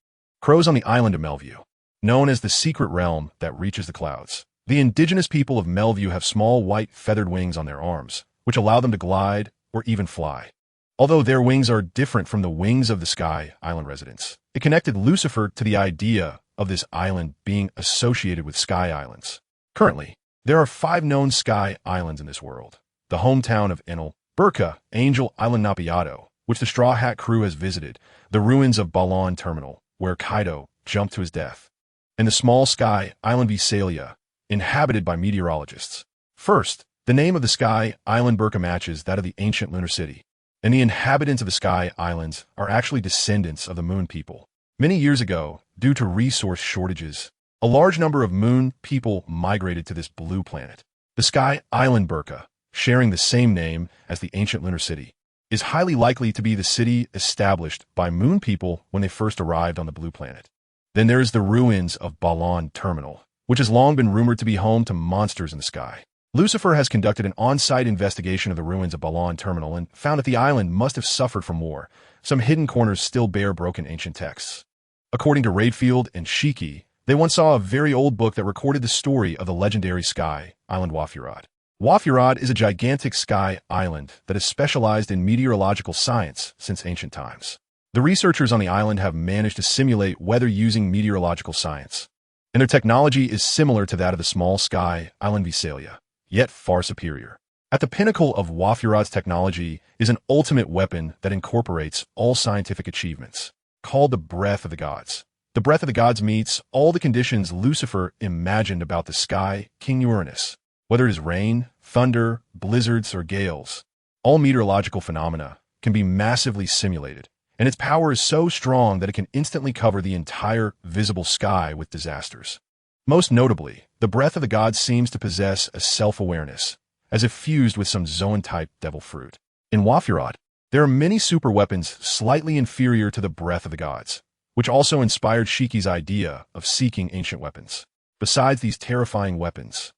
Crows on the island of Melview, known as the secret realm that reaches the clouds. The indigenous people of Melview have small white feathered wings on their arms, which allow them to glide or even fly. Although their wings are different from the wings of the Sky Island residents, it connected Lucifer to the idea of this island being associated with Sky Islands. Currently, there are 5 known Sky Islands in this world. The hometown of Enel, Burka, Angel Island Napiato, which the Straw Hat crew has visited, the ruins of Balon Terminal, where Kaido jumped to his death, and the small Sky Island Visalia, inhabited by meteorologists. First, the name of the Sky Island Burka matches that of the ancient lunar city, and the inhabitants of the Sky Islands are actually descendants of the Moon people. Many years ago, due to resource shortages, a large number of Moon people migrated to this blue planet. The Sky Island Burka, sharing the same name as the ancient lunar city, is highly likely to be the city established by Moon people when they first arrived on the blue planet. Then there is the ruins of Balon Terminal, which has long been rumored to be home to monsters in the sky. Lucifer has conducted an on-site investigation of the ruins of Balon Terminal and found that the island must have suffered from war. Some hidden corners still bear broken ancient texts. According to Raidfield and Shiki, they once saw a very old book that recorded the story of the legendary Sky Island Wafurad. Wafurad is a gigantic sky island that has specialized in meteorological science since ancient times. The researchers on the island have managed to simulate weather using meteorological science, and their technology is similar to that of the small Sky Island Visalia, yet far superior. At the pinnacle of Wafurad's technology is an ultimate weapon that incorporates all scientific achievements, called the Breath of the Gods. The Breath of the Gods meets all the conditions Lucifer imagined about the sky king Uranus. Whether it is rain, thunder, blizzards, or gales, all meteorological phenomena can be massively simulated, and its power is so strong that it can instantly cover the entire visible sky with disasters. Most notably, the Breath of the Gods seems to possess a self-awareness, as if fused with some Zoan-type devil fruit. In Wafurad, there are many super weapons slightly inferior to the Breath of the Gods, which also inspired Shiki's idea of seeking ancient weapons. Besides these terrifying weapons,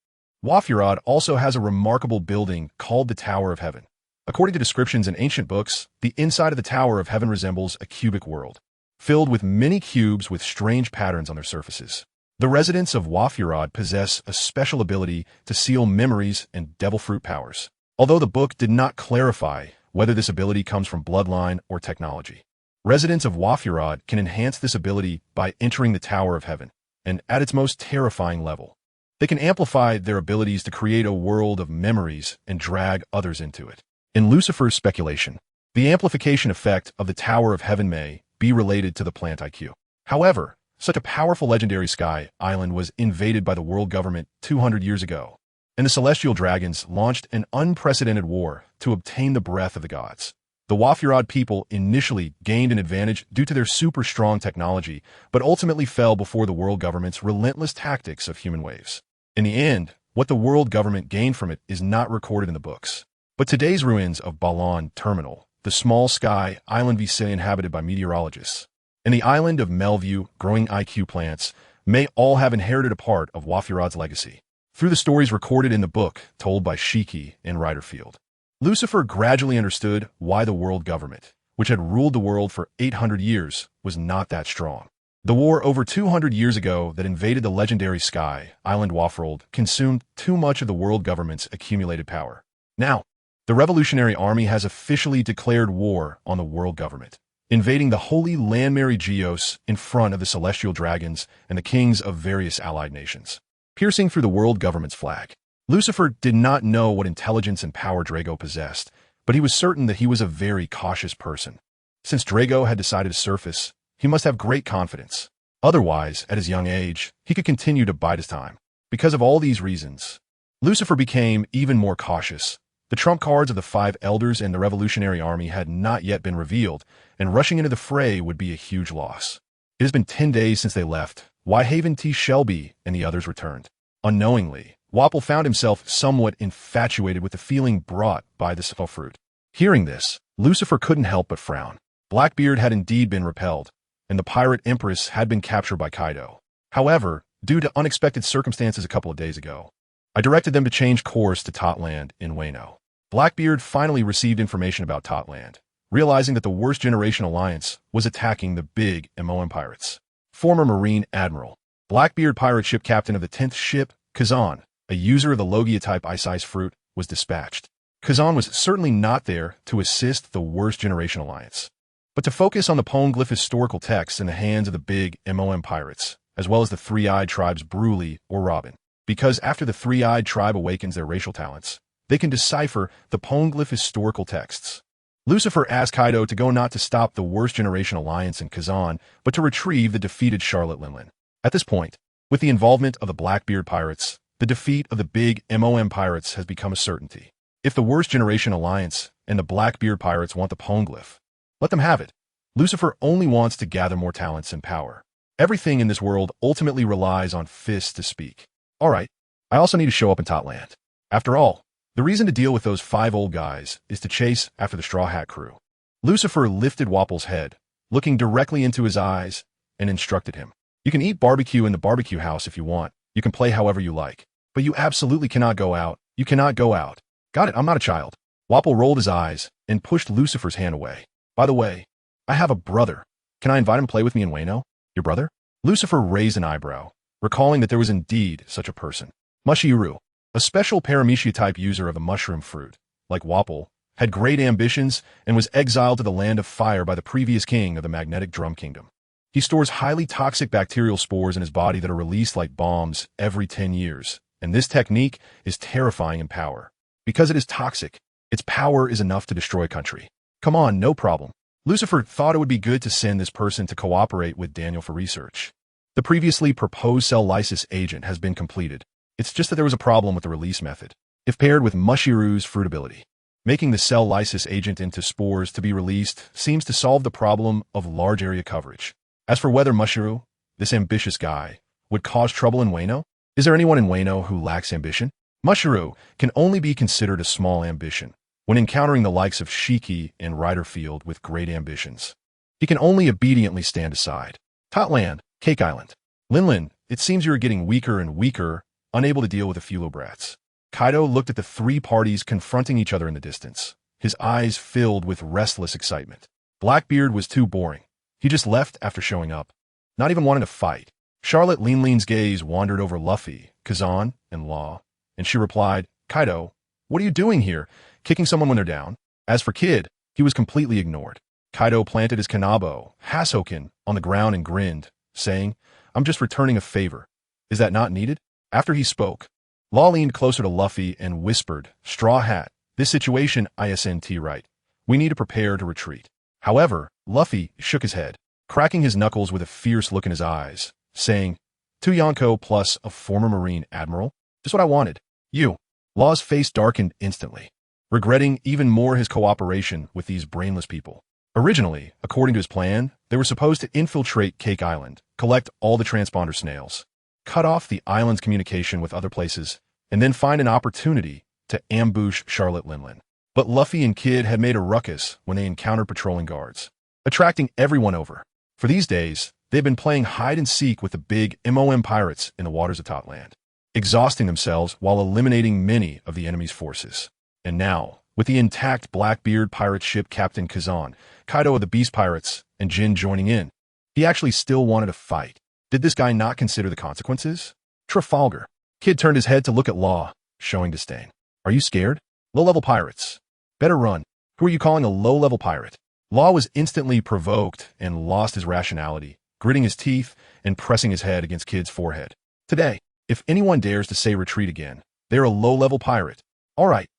Wafurad also has a remarkable building called the Tower of Heaven. According to descriptions in ancient books, the inside of the Tower of Heaven resembles a cubic world, filled with many cubes with strange patterns on their surfaces. The residents of Wafurad possess a special ability to seal memories and devil fruit powers, although the book did not clarify whether this ability comes from bloodline or technology. Residents of Wafurad can enhance this ability by entering the Tower of Heaven, and at its most terrifying level, they can amplify their abilities to create a world of memories and drag others into it. In Lucifer's speculation, the amplification effect of the Tower of Heaven may be related to the plant IQ. However, such a powerful legendary sky island was invaded by the world government 200 years ago, and the celestial dragons launched an unprecedented war to obtain the breath of the gods. The Wafurad people initially gained an advantage due to their super strong technology, but ultimately fell before the world government's relentless tactics of human waves. In the end, what the world government gained from it is not recorded in the books. But today's ruins of Balon Terminal, the small sky island Visalia inhabited by meteorologists, and the island of Melview growing IQ plants may all have inherited a part of Wafurad's legacy through the stories recorded in the book told by Shiki and Riderfield. Lucifer gradually understood why the world government, which had ruled the world for 800 years, was not that strong. The war over 200 years ago that invaded the legendary sky island Wafrold consumed too much of the world government's accumulated power. Now, the Revolutionary Army has officially declared war on the world government, invading the holy land Mary Geos in front of the celestial dragons and the kings of various allied nations. Piercing through the world government's flag, Lucifer did not know what intelligence and power Drago possessed, but he was certain that he was a very cautious person. Since Drago had decided to surface, he must have great confidence. Otherwise, at his young age, he could continue to bide his time. Because of all these reasons, Lucifer became even more cautious. The trump cards of the 5 elders and the Revolutionary Army had not yet been revealed, and rushing into the fray would be a huge loss. It has been 10 days since they left. Wyhaven T. Shelby and the others returned. Unknowingly, Wapple found himself somewhat infatuated with the feeling brought by the spell fruit. Hearing this, Lucifer couldn't help but frown. Blackbeard had indeed been repelled, and the pirate empress had been captured by Kaido. However, due to unexpected circumstances a couple of days ago, I directed them to change course to Totland in Wano. Blackbeard finally received information about Totland, realizing that the Worst Generation Alliance was attacking the big MOM pirates. Former Marine Admiral, Blackbeard pirate ship captain of the 10th ship, Kazan, a user of the Logia type ice fruit, was dispatched. Kazan was certainly not there to assist the Worst Generation Alliance, but to focus on the Poneglyph historical texts in the hands of the big MOM pirates, as well as the Three-Eyed Tribe's Bruley or Robin. Because after the Three-Eyed Tribe awakens their racial talents, they can decipher the Poneglyph historical texts. Lucifer asked Kaido to go not to stop the Worst Generation Alliance in Kazan, but to retrieve the defeated Charlotte Linlin. At this point, with the involvement of the Blackbeard pirates, the defeat of the big MOM pirates has become a certainty. If the Worst Generation Alliance and the Blackbeard pirates want the Poneglyph, let them have it. Lucifer only wants to gather more talents and power. Everything in this world ultimately relies on fists to speak. Alright, I also need to show up in Totland. After all, the reason to deal with those 5 old guys is to chase after the Straw Hat crew. Lucifer lifted Wapple's head, looking directly into his eyes, and instructed him. You can eat barbecue in the barbecue house if you want. You can play however you like. But you absolutely cannot go out. You cannot go out. Got it, I'm not a child. Wapple rolled his eyes and pushed Lucifer's hand away. By the way, I have a brother. Can I invite him to play with me in Wano? Your brother? Lucifer raised an eyebrow, recalling that there was indeed such a person. Mushiru, a special paramecia type user of the mushroom fruit, like Wapple, had great ambitions and was exiled to the land of fire by the previous king of the magnetic drum kingdom. He stores highly toxic bacterial spores in his body that are released like bombs every 10 years, and this technique is terrifying in power. Because it is toxic, its power is enough to destroy a country. Come on, no problem. Lucifer thought it would be good to send this person to cooperate with Daniel for research. The previously proposed cell lysis agent has been completed. It's just that there was a problem with the release method. If paired with Mushiru's fruitability, making the cell lysis agent into spores to be released seems to solve the problem of large area coverage. As for whether Mushiru, this ambitious guy, would cause trouble in Wano, is there anyone in Wano who lacks ambition? Mushiru can only be considered a small ambition when encountering the likes of Shiki and Riderfield with great ambitions. He can only obediently stand aside. Totland, Cake Island. Linlin, it seems you are getting weaker and weaker, unable to deal with the Fulobrats. Kaido looked at the 3 parties confronting each other in the distance, his eyes filled with restless excitement. Blackbeard was too boring. He just left after showing up, not even wanting to fight. Charlotte Linlin's gaze wandered over Luffy, Kazan, and Law, and she replied, Kaido, what are you doing here, kicking someone when they're down? As for Kid, he was completely ignored. Kaido planted his Kanabo, Hasoken, on the ground and grinned, saying, I'm just returning a favor. Is that not needed? After he spoke, Law leaned closer to Luffy and whispered, Straw Hat, this situation isn't right. We need to prepare to retreat. However, Luffy shook his head, cracking his knuckles with a fierce look in his eyes, saying, 2 Yonko plus a former Marine Admiral? Just what I wanted. You. Law's face darkened instantly, regretting even more his cooperation with these brainless people. Originally, according to his plan, they were supposed to infiltrate Cake Island, collect all the transponder snails, cut off the island's communication with other places, and then find an opportunity to ambush Charlotte Linlin. But Luffy and Kid had made a ruckus when they encountered patrolling guards, attracting everyone over. For these days, they've been playing hide-and-seek with the big MOM pirates in the waters of Totland, exhausting themselves while eliminating many of the enemy's forces. And now, with the intact Blackbeard pirate ship Captain Kazan, Kaido of the Beast Pirates, and Jin joining in. He actually still wanted to fight. Did this guy not consider the consequences? Trafalgar. Kid turned his head to look at Law, showing disdain. Are you scared? Low-level pirates. Better run. Who are you calling a low-level pirate? Law was instantly provoked and lost his rationality, gritting his teeth and pressing his head against Kid's forehead. Today, if anyone dares to say retreat again, they're a low-level pirate. All right.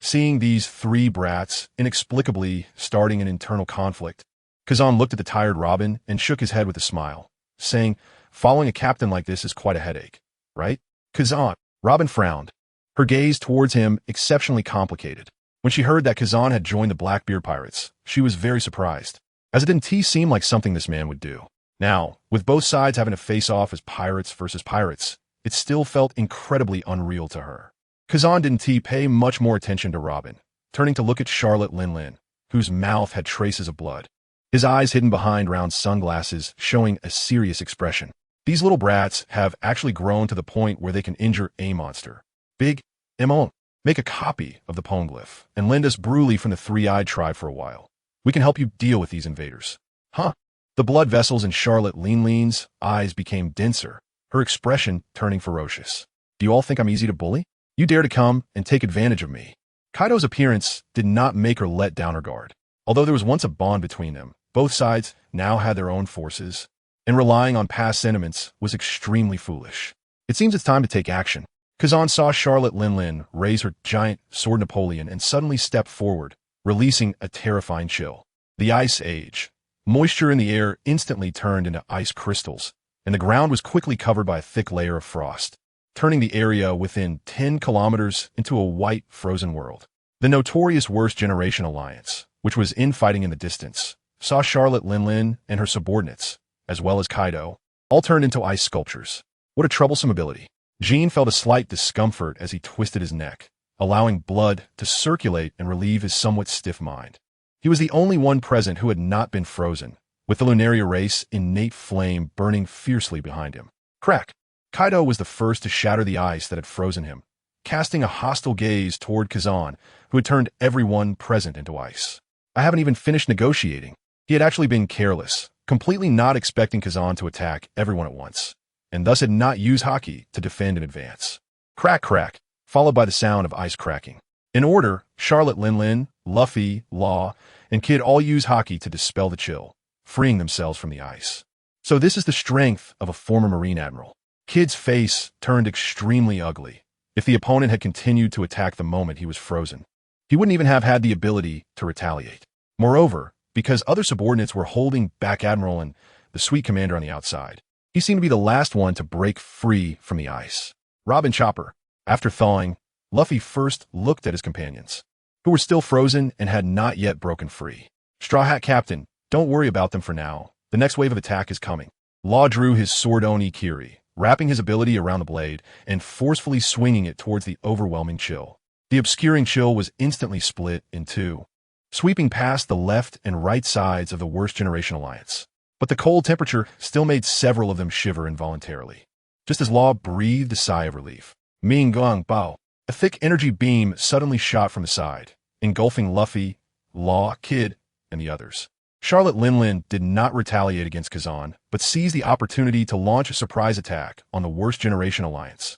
Seeing these three brats inexplicably starting an internal conflict, Kazan looked at the tired Robin and shook his head with a smile, saying, following a captain like this is quite a headache, right? Kazan. Robin frowned, her gaze towards him exceptionally complicated. When she heard that Kazan had joined the Blackbeard pirates, she was very surprised, as it didn't seem like something this man would do. Now, with both sides having to face off as pirates versus pirates, it still felt incredibly unreal to her. Kazan didn't pay much more attention to Robin, turning to look at Charlotte Linlin, whose mouth had traces of blood, his eyes hidden behind round sunglasses showing a serious expression. These little brats have actually grown to the point where they can injure a monster. Big, Mo. Make a copy of the poneglyph and lend us Bruley from the Three-Eyed tribe for a while. We can help you deal with these invaders. Huh? The blood vessels in Charlotte Linlin's eyes became denser, her expression turning ferocious. Do you all think I'm easy to bully? You dare to come and take advantage of me. Kaido's appearance did not make her let down her guard. Although there was once a bond between them, both sides now had their own forces, and relying on past sentiments was extremely foolish. It seems it's time to take action. Kazan saw Charlotte Linlin raise her giant sword Napoleon and suddenly step forward, releasing a terrifying chill. The Ice Age. Moisture in the air instantly turned into ice crystals, and the ground was quickly covered by a thick layer of frost, turning the area within 10 kilometers into a white, frozen world. The notorious Worst Generation Alliance, which was infighting in the distance, saw Charlotte Linlin and her subordinates, as well as Kaido, all turned into ice sculptures. What a troublesome ability. Jean felt a slight discomfort as he twisted his neck, allowing blood to circulate and relieve his somewhat stiff mind. He was the only one present who had not been frozen, with the Lunaria race innate flame burning fiercely behind him. Crack! Kaido was the first to shatter the ice that had frozen him, casting a hostile gaze toward Kazan, who had turned everyone present into ice. I haven't even finished negotiating. He had actually been careless, completely not expecting Kazan to attack everyone at once, and thus had not used Haki to defend in advance. Crack, crack, followed by the sound of ice cracking. In order, Charlotte Linlin, Luffy, Law, and Kid all use Haki to dispel the chill, freeing themselves from the ice. So this is the strength of a former Marine Admiral. Kid's face turned extremely ugly. If the opponent had continued to attack the moment he was frozen, he wouldn't even have had the ability to retaliate. Moreover, because other subordinates were holding back Admiral and the Sweet Commander on the outside, he seemed to be the last one to break free from the ice. Robin Chopper. After thawing, Luffy first looked at his companions, who were still frozen and had not yet broken free. Straw Hat Captain, don't worry about them for now. The next wave of attack is coming. Law drew his sword Oni-Kiri, wrapping his ability around the blade and forcefully swinging it towards the overwhelming chill. The obscuring chill was instantly split in two, sweeping past the left and right sides of the Worst Generation Alliance. But the cold temperature still made several of them shiver involuntarily. Just as Law breathed a sigh of relief, Ming Gong Bao, a thick energy beam suddenly shot from the side, engulfing Luffy, Law, Kid, and the others. Charlotte Linlin did not retaliate against Kazan, but seized the opportunity to launch a surprise attack on the Worst Generation Alliance.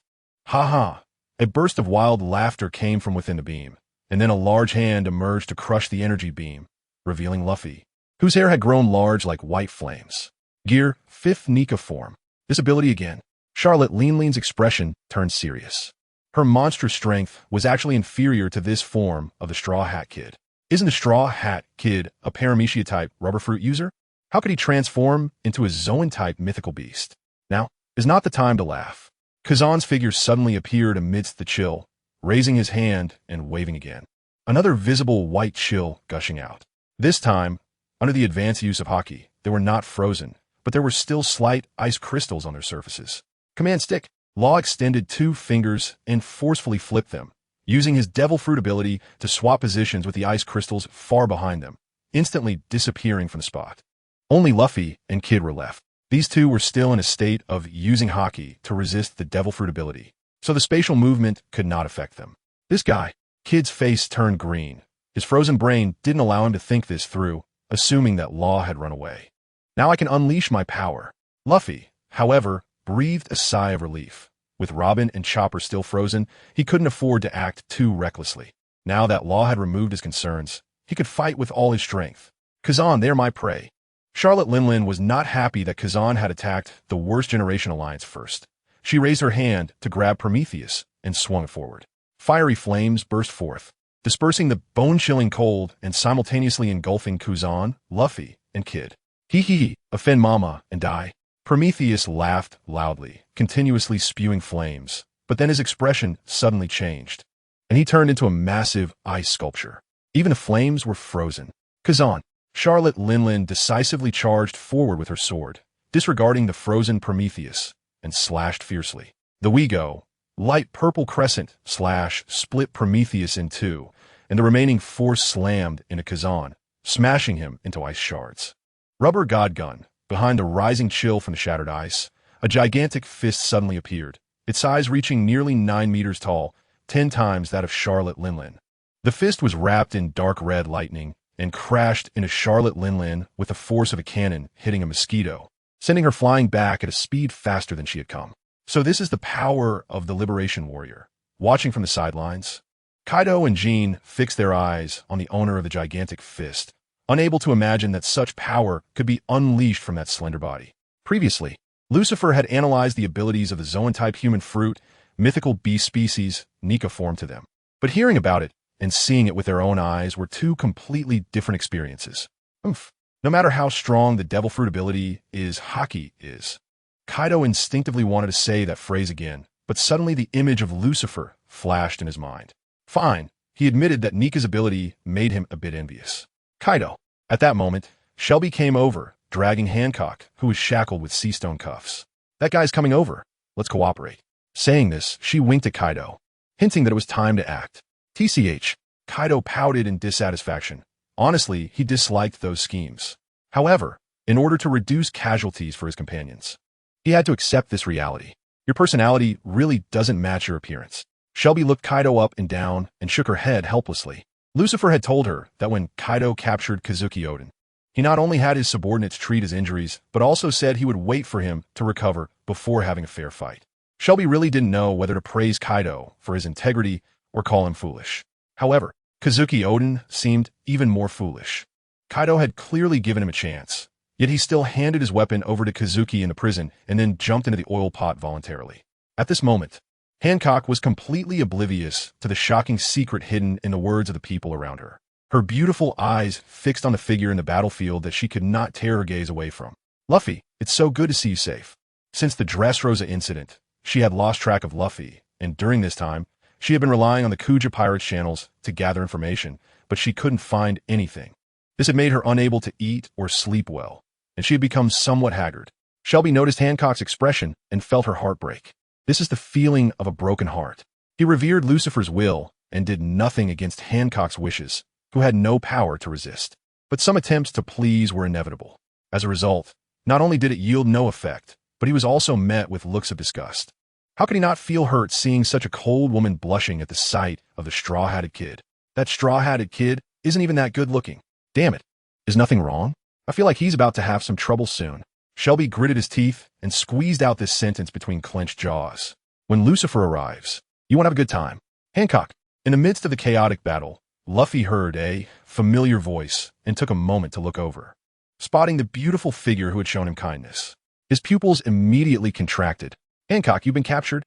Ha ha! A burst of wild laughter came from within the beam, and then a large hand emerged to crush the energy beam, revealing Luffy, whose hair had grown large like white flames. Gear, 5th Nika form. This ability again. Charlotte Linlin's expression turned serious. Her monstrous strength was actually inferior to this form of the Straw Hat Kid. Isn't the Straw Hat Kid a Paramecia type rubber fruit user? How could he transform into a Zoan type mythical beast? Now is not the time to laugh. Kazan's figure suddenly appeared amidst the chill, raising his hand and waving again. Another visible white chill gushing out. This time, under the advanced use of Haki, they were not frozen, but there were still slight ice crystals on their surfaces. Command Stick. Law extended 2 fingers and forcefully flipped them, using his Devil Fruit ability to swap positions with the ice crystals far behind them, instantly disappearing from the spot. Only Luffy and Kid were left. These two were still in a state of using Haki to resist the Devil Fruit ability, so the spatial movement could not affect them. This guy. Kid's face turned green, His frozen brain didn't allow him to think this through, assuming that Law had run away. Now I can unleash my power. Luffy, however, breathed a sigh of relief. With Robin and Chopper still frozen, he couldn't afford to act too recklessly. Now that Law had removed his concerns, he could fight with all his strength. Kazan, they're my prey. Charlotte Linlin was not happy that Kazan had attacked the Worst Generation Alliance first. She raised her hand to grab Prometheus and swung it forward. Fiery flames burst forth, dispersing the bone-chilling cold and simultaneously engulfing Kazan, Luffy, and Kid. Hee hee hee, offend mama and die. Prometheus laughed loudly, continuously spewing flames, but then his expression suddenly changed, and he turned into a massive ice sculpture. Even the flames were frozen. Kazan. Charlotte Linlin decisively charged forward with her sword, disregarding the frozen Prometheus, and slashed fiercely. The We-Go, light purple crescent split Prometheus in two, and the remaining force slammed into Kazan, smashing him into ice shards. Rubber God Gun. Behind the rising chill from the shattered ice, a gigantic fist suddenly appeared, its size reaching nearly 9 meters tall, 10 times that of Charlotte Linlin. The fist was wrapped in dark red lightning and crashed into Charlotte Linlin with the force of a cannon hitting a mosquito, sending her flying back at a speed faster than she had come. So this is the power of the Liberation Warrior. Watching from the sidelines, Kaido and Jean fixed their eyes on the owner of the gigantic fist, unable to imagine that such power could be unleashed from that slender body. Previously, Lucifer had analyzed the abilities of the Zoan-type human fruit, mythical beast species Nika formed to them. But hearing about it and seeing it with their own eyes were two completely different experiences. No matter how strong the devil fruit ability is, Haki is. Kaido instinctively wanted to say that phrase again, but suddenly the image of Lucifer flashed in his mind. Fine, he admitted that Nika's ability made him a bit envious. Kaido. At that moment, Shelby came over, dragging Hancock, who was shackled with sea stone cuffs. That guy's coming over. Let's cooperate. Saying this, she winked at Kaido, hinting that it was time to act. TCH. Kaido pouted in dissatisfaction. Honestly, he disliked those schemes. However, in order to reduce casualties for his companions, he had to accept this reality. Your personality really doesn't match your appearance. Shelby looked Kaido up and down and shook her head helplessly. Lucifer had told her that when Kaido captured Kazuki Oden, he not only had his subordinates treat his injuries, but also said he would wait for him to recover before having a fair fight. Shelby really didn't know whether to praise Kaido for his integrity or call him foolish. However, Kazuki Oden seemed even more foolish. Kaido had clearly given him a chance, yet he still handed his weapon over to Kazuki in the prison and then jumped into the oil pot voluntarily. At this moment, Hancock was completely oblivious to the shocking secret hidden in the words of the people around her. Her beautiful eyes fixed on the figure in the battlefield that she could not tear her gaze away from. Luffy, it's so good to see you safe. Since the Dressrosa incident, she had lost track of Luffy, and during this time, she had been relying on the Kuja Pirates channels to gather information, but she couldn't find anything. This had made her unable to eat or sleep well, and she had become somewhat haggard. Shelby noticed Hancock's expression and felt her heart break. This is the feeling of a broken heart. He revered Lucifer's will and did nothing against Hancock's wishes, who had no power to resist. But some attempts to please were inevitable. As a result, not only did it yield no effect, but he was also met with looks of disgust. How could he not feel hurt seeing such a cold woman blushing at the sight of the straw-hatted kid? That straw-hatted kid isn't even that good-looking. Damn it. Is nothing wrong? I feel like he's about to have some trouble soon. Shelby gritted his teeth and squeezed out this sentence between clenched jaws. When Lucifer arrives, you want to have a good time. Hancock. In the midst of the chaotic battle, Luffy heard a familiar voice and took a moment to look over, spotting the beautiful figure who had shown him kindness. His pupils immediately contracted. Hancock, you've been captured?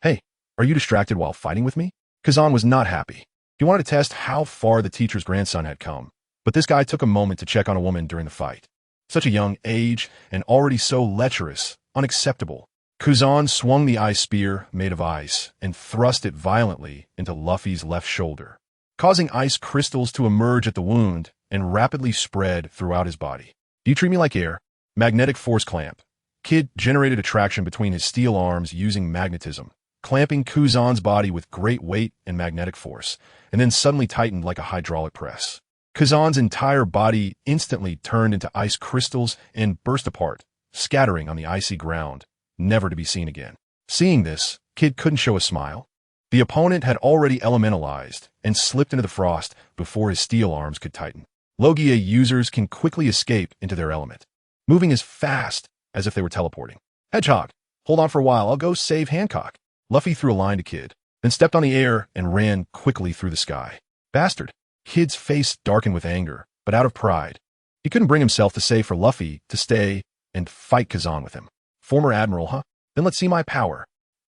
Hey, are you distracted while fighting with me? Kazan was not happy. He wanted to test how far the teacher's grandson had come, but this guy took a moment to check on a woman during the fight. Such a young age, and already so lecherous, unacceptable. Kazan swung the ice spear, made of ice, and thrust it violently into Luffy's left shoulder, causing ice crystals to emerge at the wound and rapidly spread throughout his body. Do you treat me like air? Magnetic force clamp. Kid generated attraction between his steel arms using magnetism, clamping Kazan's body with great weight and magnetic force, and then suddenly tightened like a hydraulic press. Kazan's entire body instantly turned into ice crystals and burst apart, scattering on the icy ground, never to be seen again. Seeing this, Kid couldn't show a smile. The opponent had already elementalized and slipped into the frost before his steel arms could tighten. Logia users can quickly escape into their element, moving as fast as if they were teleporting. Hedgehog, hold on for a while, I'll go save Hancock. Luffy threw a line to Kid, then stepped on the air and ran quickly through the sky. Bastard. Kid's face darkened with anger, but out of pride. He couldn't bring himself to say for Luffy to stay and fight Kazan with him. Former Admiral, huh? Then let's see my power.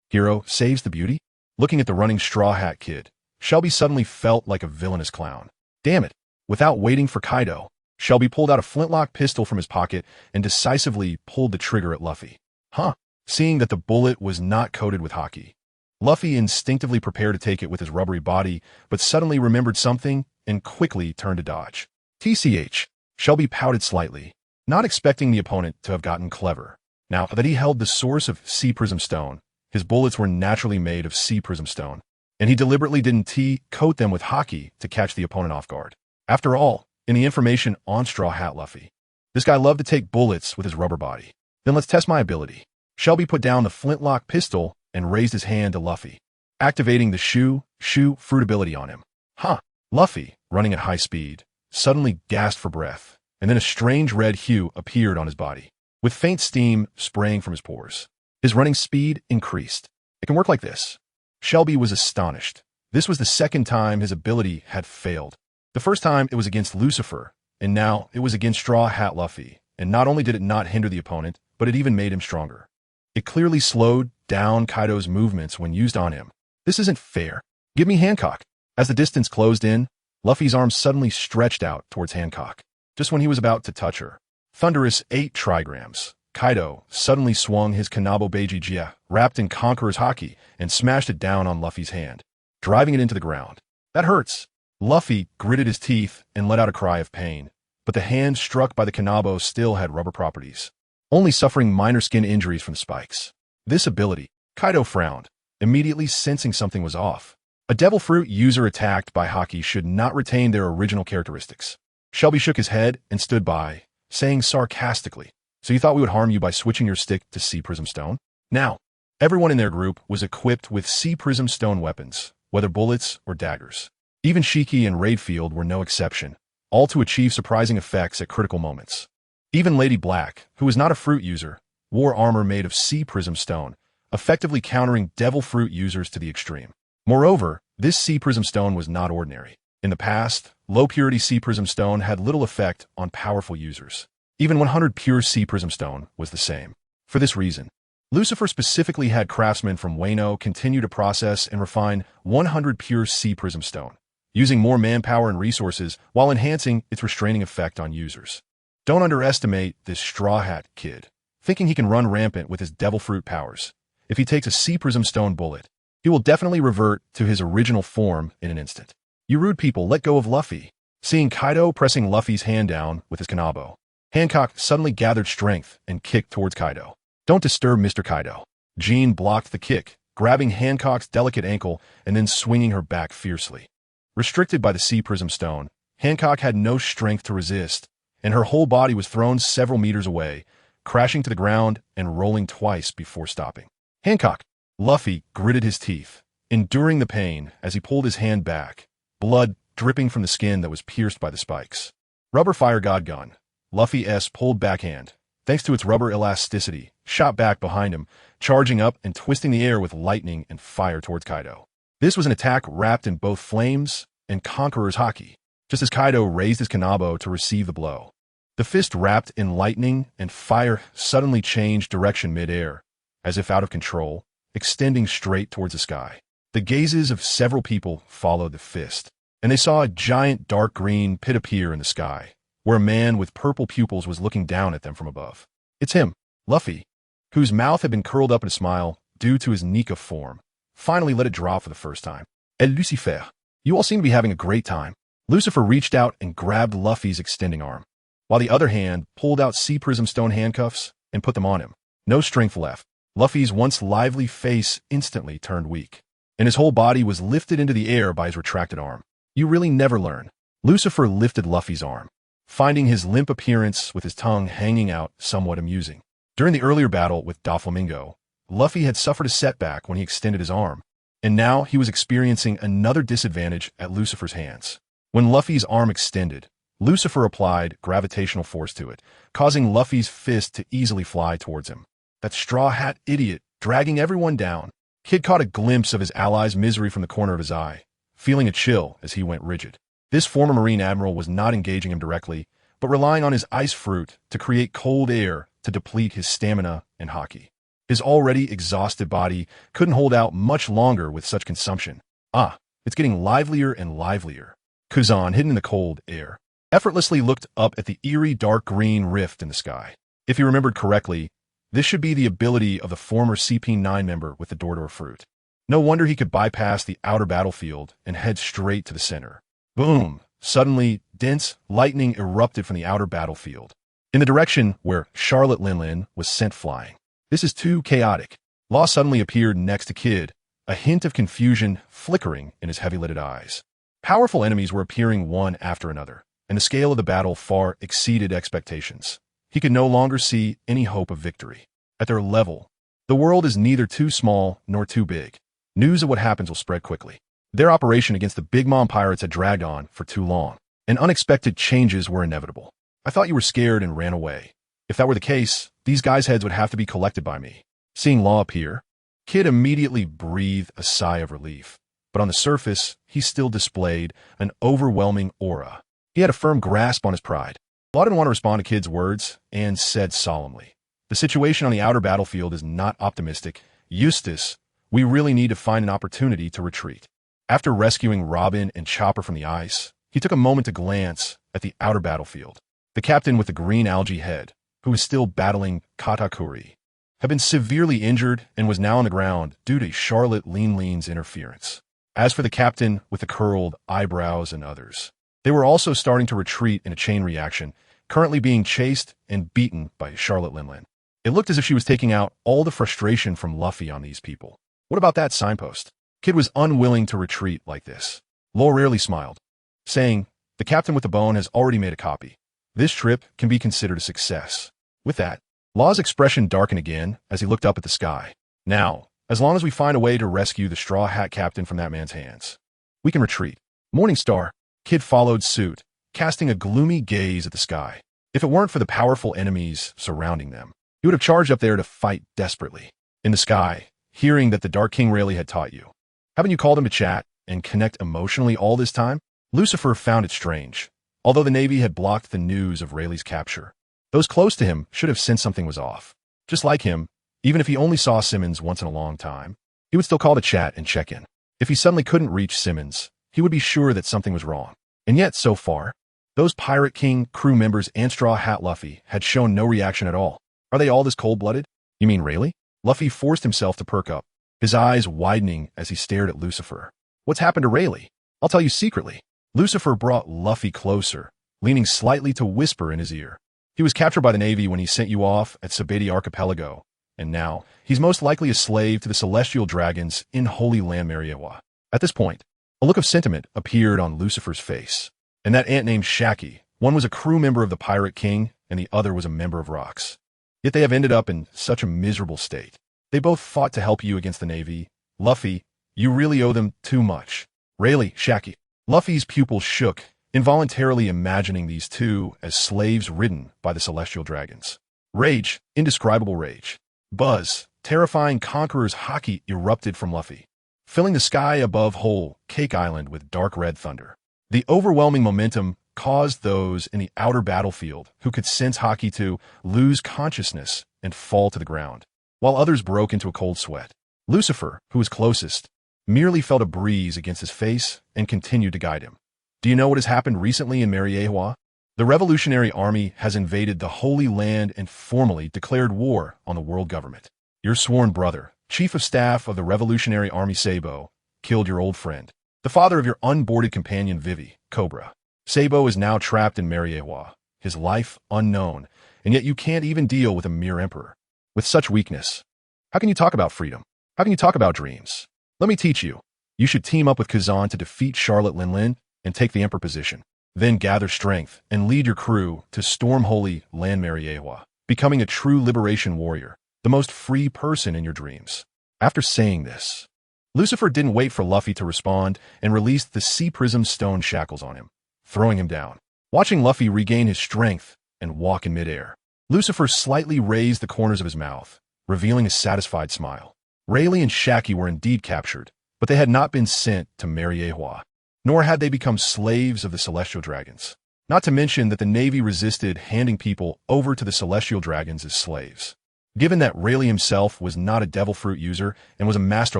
Hero saves the beauty? Looking at the running Straw Hat Kid, Shelby suddenly felt like a villainous clown. Damn it. Without waiting for Kaido, Shelby pulled out a flintlock pistol from his pocket and decisively pulled the trigger at Luffy. Huh. Seeing that the bullet was not coated with hockey, Luffy instinctively prepared to take it with his rubbery body, but suddenly remembered something and quickly turned to dodge. TCH. Shelby pouted slightly, not expecting the opponent to have gotten clever. Now that he held the source of Sea Prism Stone, his bullets were naturally made of Sea Prism Stone, and he deliberately didn't coat them with hockey to catch the opponent off guard. After all, in the information on Straw Hat Luffy, this guy loved to take bullets with his rubber body. Then let's test my ability. Shelby put down the flintlock pistol and raised his hand to Luffy, activating the shoe fruit ability on him. Huh. Luffy, running at high speed, suddenly gasped for breath, and then a strange red hue appeared on his body, with faint steam spraying from his pores. His running speed increased. It can work like this. Shelby was astonished. This was the second time his ability had failed. The first time it was against Lucifer, and now it was against Straw Hat Luffy, and not only did it not hinder the opponent, but it even made him stronger. It clearly slowed down Kaido's movements when used on him. This isn't fair. Give me Hancock. As the distance closed in, Luffy's arm suddenly stretched out towards Hancock, just when he was about to touch her. Thunderous 8 trigrams. Kaido suddenly swung his Kanabo Beiji Jia, wrapped in Conqueror's Haki, and smashed it down on Luffy's hand, driving it into the ground. That hurts. Luffy gritted his teeth and let out a cry of pain, but the hand struck by the Kanabo still had rubber properties, only suffering minor skin injuries from the spikes. This ability, Kaido frowned, immediately sensing something was off. A Devil Fruit user attacked by Haki should not retain their original characteristics. Shelby shook his head and stood by, saying sarcastically, "So you thought we would harm you by switching your stick to Sea Prism Stone?" Now, everyone in their group was equipped with Sea Prism Stone weapons, whether bullets or daggers. Even Shiki and Raidfield were no exception, all to achieve surprising effects at critical moments. Even Lady Black, who was not a fruit user, wore armor made of Sea Prism Stone, effectively countering Devil Fruit users to the extreme. Moreover, this Sea Prism Stone was not ordinary. In the past, low-purity Sea Prism Stone had little effect on powerful users. Even 100 pure Sea Prism Stone was the same. For this reason, Lucifer specifically had craftsmen from Wano continue to process and refine 100 pure Sea Prism Stone, using more manpower and resources while enhancing its restraining effect on users. Don't underestimate this Straw Hat Kid, thinking he can run rampant with his Devil Fruit powers. If he takes a Sea Prism Stone bullet, he will definitely revert to his original form in an instant. You rude people, let go of Luffy. Seeing Kaido pressing Luffy's hand down with his Kanabo, Hancock suddenly gathered strength and kicked towards Kaido. Don't disturb Mr. Kaido. Jean blocked the kick, grabbing Hancock's delicate ankle and then swinging her back fiercely. Restricted by the Sea Prism Stone, Hancock had no strength to resist, and her whole body was thrown several meters away, crashing to the ground and rolling twice before stopping. Hancock! Luffy gritted his teeth, enduring the pain as he pulled his hand back, blood dripping from the skin that was pierced by the spikes. Rubber Fire God Gun. Luffy's pulled backhand, thanks to its rubber elasticity, shot back behind him, charging up and twisting the air with lightning and fire towards Kaido. This was an attack wrapped in both flames and Conqueror's Haki, just as Kaido raised his Kanabo to receive the blow. The fist wrapped in lightning and fire suddenly changed direction mid-air, as if out of control, extending straight towards the sky. The gazes of several people followed the fist, and they saw a giant dark green pit appear in the sky, where a man with purple pupils was looking down at them from above. It's him, Luffy, whose mouth had been curled up in a smile due to his Nika form, finally let it drop for the first time. "El Lucifer, you all seem to be having a great time." Lucifer reached out and grabbed Luffy's extending arm, while the other hand pulled out Sea Prism Stone handcuffs and put them on him. No strength left. Luffy's once lively face instantly turned weak, and his whole body was lifted into the air by his retracted arm. You really never learn. Lucifer lifted Luffy's arm, finding his limp appearance with his tongue hanging out somewhat amusing. During the earlier battle with Doflamingo, Luffy had suffered a setback when he extended his arm, And now he was experiencing another disadvantage at Lucifer's hands. When Luffy's arm extended, Lucifer applied gravitational force to it, causing Luffy's fist to easily fly towards him. That straw hat idiot, dragging everyone down. Kid caught a glimpse of his ally's misery from the corner of his eye, feeling a chill as he went rigid. This former Marine Admiral was not engaging him directly, but relying on his ice fruit to create cold air to deplete his stamina and haki. His already exhausted body couldn't hold out much longer with such consumption. It's getting livelier and livelier. Kuzan, hidden in the cold air, effortlessly looked up at the eerie dark green rift in the sky. If he remembered correctly, this should be the ability of the former CP9 member with the door-to-door fruit. No wonder he could bypass the outer battlefield and head straight to the center. Boom! Suddenly, dense lightning erupted from the outer battlefield, in the direction where Charlotte Linlin was sent flying. This is too chaotic. Law suddenly appeared next to Kid, a hint of confusion flickering in his heavy-lidded eyes. Powerful enemies were appearing one after another, and the scale of the battle far exceeded expectations. He could no longer see any hope of victory. At their level, the world is neither too small nor too big. News of what happens will spread quickly. Their operation against the Big Mom pirates had dragged on for too long, and unexpected changes were inevitable. I thought you were scared and ran away. If that were the case, these guys' heads would have to be collected by me. Seeing Law appear, Kid immediately breathed a sigh of relief. But on the surface, he still displayed an overwhelming aura. He had a firm grasp on his pride. Law didn't want to respond to Kid's words and said solemnly, "The situation on the outer battlefield is not optimistic. Eustace, we really need to find an opportunity to retreat." After rescuing Robin and Chopper from the ice, he took a moment to glance at the outer battlefield. The captain with the green algae head, who was still battling Katakuri, had been severely injured and was now on the ground due to Charlotte Linlin's interference. As for the captain with the curled eyebrows and others, they were also starting to retreat in a chain reaction, currently being chased and beaten by Charlotte Linlin. It looked as if she was taking out all the frustration from Luffy on these people. What about that signpost? Kid was unwilling to retreat like this. Law rarely smiled, saying, "The captain with the bone has already made a copy. This trip can be considered a success." With that, Law's expression darkened again as he looked up at the sky. "Now, as long as we find a way to rescue the Straw Hat Captain from that man's hands, we can retreat." Morning Star, Kid followed suit, casting a gloomy gaze at the sky. If it weren't for the powerful enemies surrounding them, he would have charged up there to fight desperately. In the sky, hearing that the Dark King Rayleigh had taught you. Haven't you called him to chat and connect emotionally all this time? Lucifer found it strange. Although the Navy had blocked the news of Rayleigh's capture, those close to him should have sensed something was off. Just like him, even if he only saw Simmons once in a long time, he would still call to chat and check in. If he suddenly couldn't reach Simmons, he would be sure that something was wrong. And yet, so far, those Pirate King crew members and Straw Hat Luffy had shown no reaction at all. Are they all this cold-blooded? You mean Rayleigh? Luffy forced himself to perk up, his eyes widening as he stared at Lucifer. What's happened to Rayleigh? I'll tell you secretly. Lucifer brought Luffy closer, leaning slightly to whisper in his ear. He was captured by the Navy when he sent you off at Sabeti Archipelago, and now he's most likely a slave to the Celestial Dragons in Holy Land Mariewa. At this point, a look of sentiment appeared on Lucifer's face. And that ant named Shaki, one was a crew member of the Pirate King, and the other was a member of Rocks. Yet they have ended up in such a miserable state. They both fought to help you against the Navy. Luffy, you really owe them too much. Rayleigh, Shaki. Luffy's pupils shook, involuntarily imagining these two as slaves ridden by the Celestial Dragons. Rage, indescribable rage. Buzz, terrifying conqueror's haki erupted from Luffy, filling the sky above Whole Cake Island with dark red thunder. The overwhelming momentum caused those in the outer battlefield who could sense haki to lose consciousness and fall to the ground, while others broke into a cold sweat. Lucifer, who was closest, merely felt a breeze against his face and continued to guide him. Do you know what has happened recently in Mariewa? The Revolutionary Army has invaded the Holy Land and formally declared war on the world government. Your sworn brother, Chief of Staff of the Revolutionary Army Sabo, killed your old friend, the father of your unboarded companion Vivi, Cobra. Sabo is now trapped in Mariewa, his life unknown, and yet you can't even deal with a mere emperor. With such weakness, how can you talk about freedom? How can you talk about dreams? Let me teach you. You should team up with Kazan to defeat Charlotte Linlin and take the emperor position. Then gather strength and lead your crew to storm Holy Land Mariewa, becoming a true liberation warrior, the most free person in your dreams. After saying this, Lucifer didn't wait for Luffy to respond and released the Sea Prism stone shackles on him, throwing him down. Watching Luffy regain his strength and walk in midair, Lucifer slightly raised the corners of his mouth, revealing a satisfied smile. Rayleigh and Shaki were indeed captured, but they had not been sent to Mariehua, nor had they become slaves of the Celestial Dragons. Not to mention that the Navy resisted handing people over to the Celestial Dragons as slaves. Given that Rayleigh himself was not a devil fruit user and was a master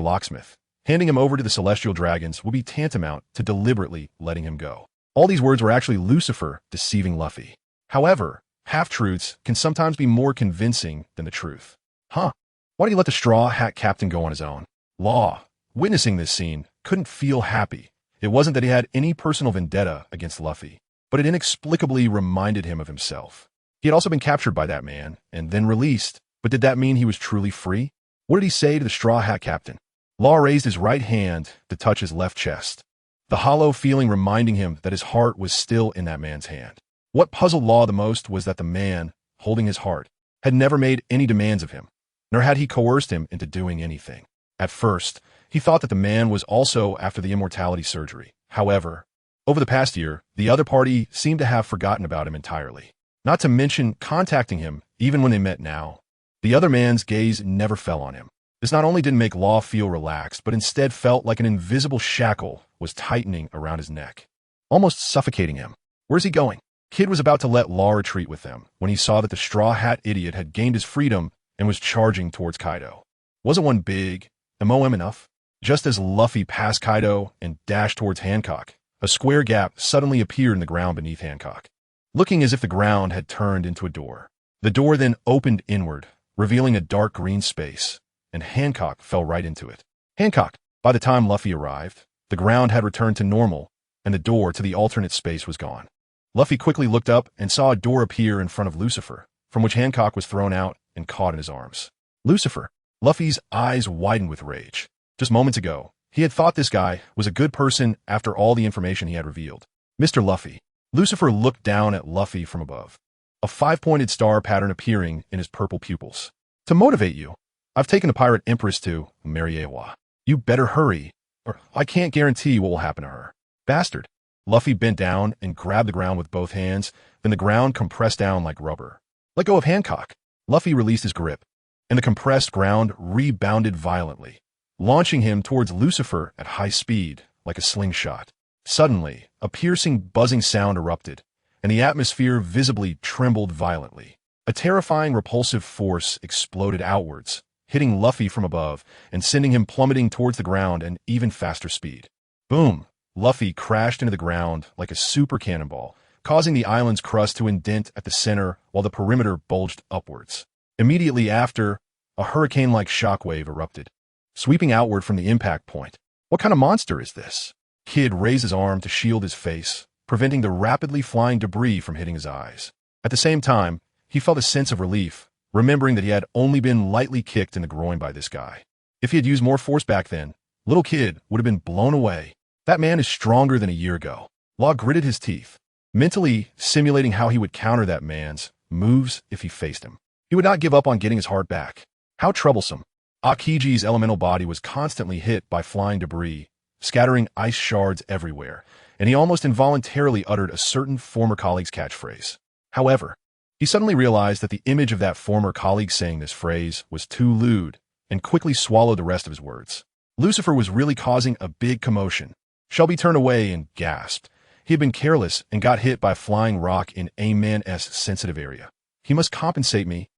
locksmith, handing him over to the Celestial Dragons would be tantamount to deliberately letting him go. All these words were actually Lucifer deceiving Luffy. However, half-truths can sometimes be more convincing than the truth. Huh? Why do you let the Straw Hat Captain go on his own? Law, witnessing this scene, couldn't feel happy. It wasn't that he had any personal vendetta against Luffy, but it inexplicably reminded him of himself. He had also been captured by that man, and then released, but did that mean he was truly free? What did he say to the Straw Hat Captain? Law raised his right hand to touch his left chest, the hollow feeling reminding him that his heart was still in that man's hand. What puzzled Law the most was that the man, holding his heart, had never made any demands of him, nor had he coerced him into doing anything. At first, he thought that the man was also after the immortality surgery. However, over the past year, the other party seemed to have forgotten about him entirely. Not to mention contacting him even when they met now. The other man's gaze never fell on him. This not only didn't make Law feel relaxed, but instead felt like an invisible shackle was tightening around his neck, almost suffocating him. Where's he going? Kid was about to let Law retreat with them when he saw that the Straw Hat idiot had gained his freedom and was charging towards Kaido. Wasn't one big MOM enough? Just as Luffy passed Kaido and dashed towards Hancock, a square gap suddenly appeared in the ground beneath Hancock, looking as if the ground had turned into a door. The door then opened inward, revealing a dark green space, and Hancock fell right into it. Hancock! By the time Luffy arrived, the ground had returned to normal, and the door to the alternate space was gone. Luffy quickly looked up and saw a door appear in front of Lucifer, from which Hancock was thrown out and caught in his arms. Lucifer! Luffy's eyes widened with rage. Just moments ago, he had thought this guy was a good person after all the information he had revealed. Mr. Luffy. Lucifer looked down at Luffy from above, a five-pointed star pattern appearing in his purple pupils. To motivate you, I've taken the Pirate Empress to Mariehua. You better hurry, or I can't guarantee what will happen to her. Bastard. Luffy bent down and grabbed the ground with both hands, then the ground compressed down like rubber. Let go of Hancock. Luffy released his grip, and the compressed ground rebounded violently, launching him towards Lucifer at high speed like a slingshot. Suddenly, a piercing, buzzing sound erupted, and the atmosphere visibly trembled violently. A terrifying, repulsive force exploded outwards, hitting Luffy from above and sending him plummeting towards the ground at even faster speed. Boom! Luffy crashed into the ground like a super cannonball, causing the island's crust to indent at the center while the perimeter bulged upwards. Immediately after, a hurricane-like shockwave erupted, sweeping outward from the impact point. What kind of monster is this? Kid raised his arm to shield his face, preventing the rapidly flying debris from hitting his eyes. At the same time, he felt a sense of relief, remembering that he had only been lightly kicked in the groin by this guy. If he had used more force back then, little Kid would have been blown away. That man is stronger than a year ago. Law gritted his teeth, mentally simulating how he would counter that man's moves if he faced him. He would not give up on getting his heart back. How troublesome. Akiji's elemental body was constantly hit by flying debris, scattering ice shards everywhere, and he almost involuntarily uttered a certain former colleague's catchphrase. However, he suddenly realized that the image of that former colleague saying this phrase was too lewd, and quickly swallowed the rest of his words. Lucifer was really causing a big commotion. Shelby turned away and gasped. He had been careless and got hit by a flying rock in A-man's sensitive area. He must compensate me.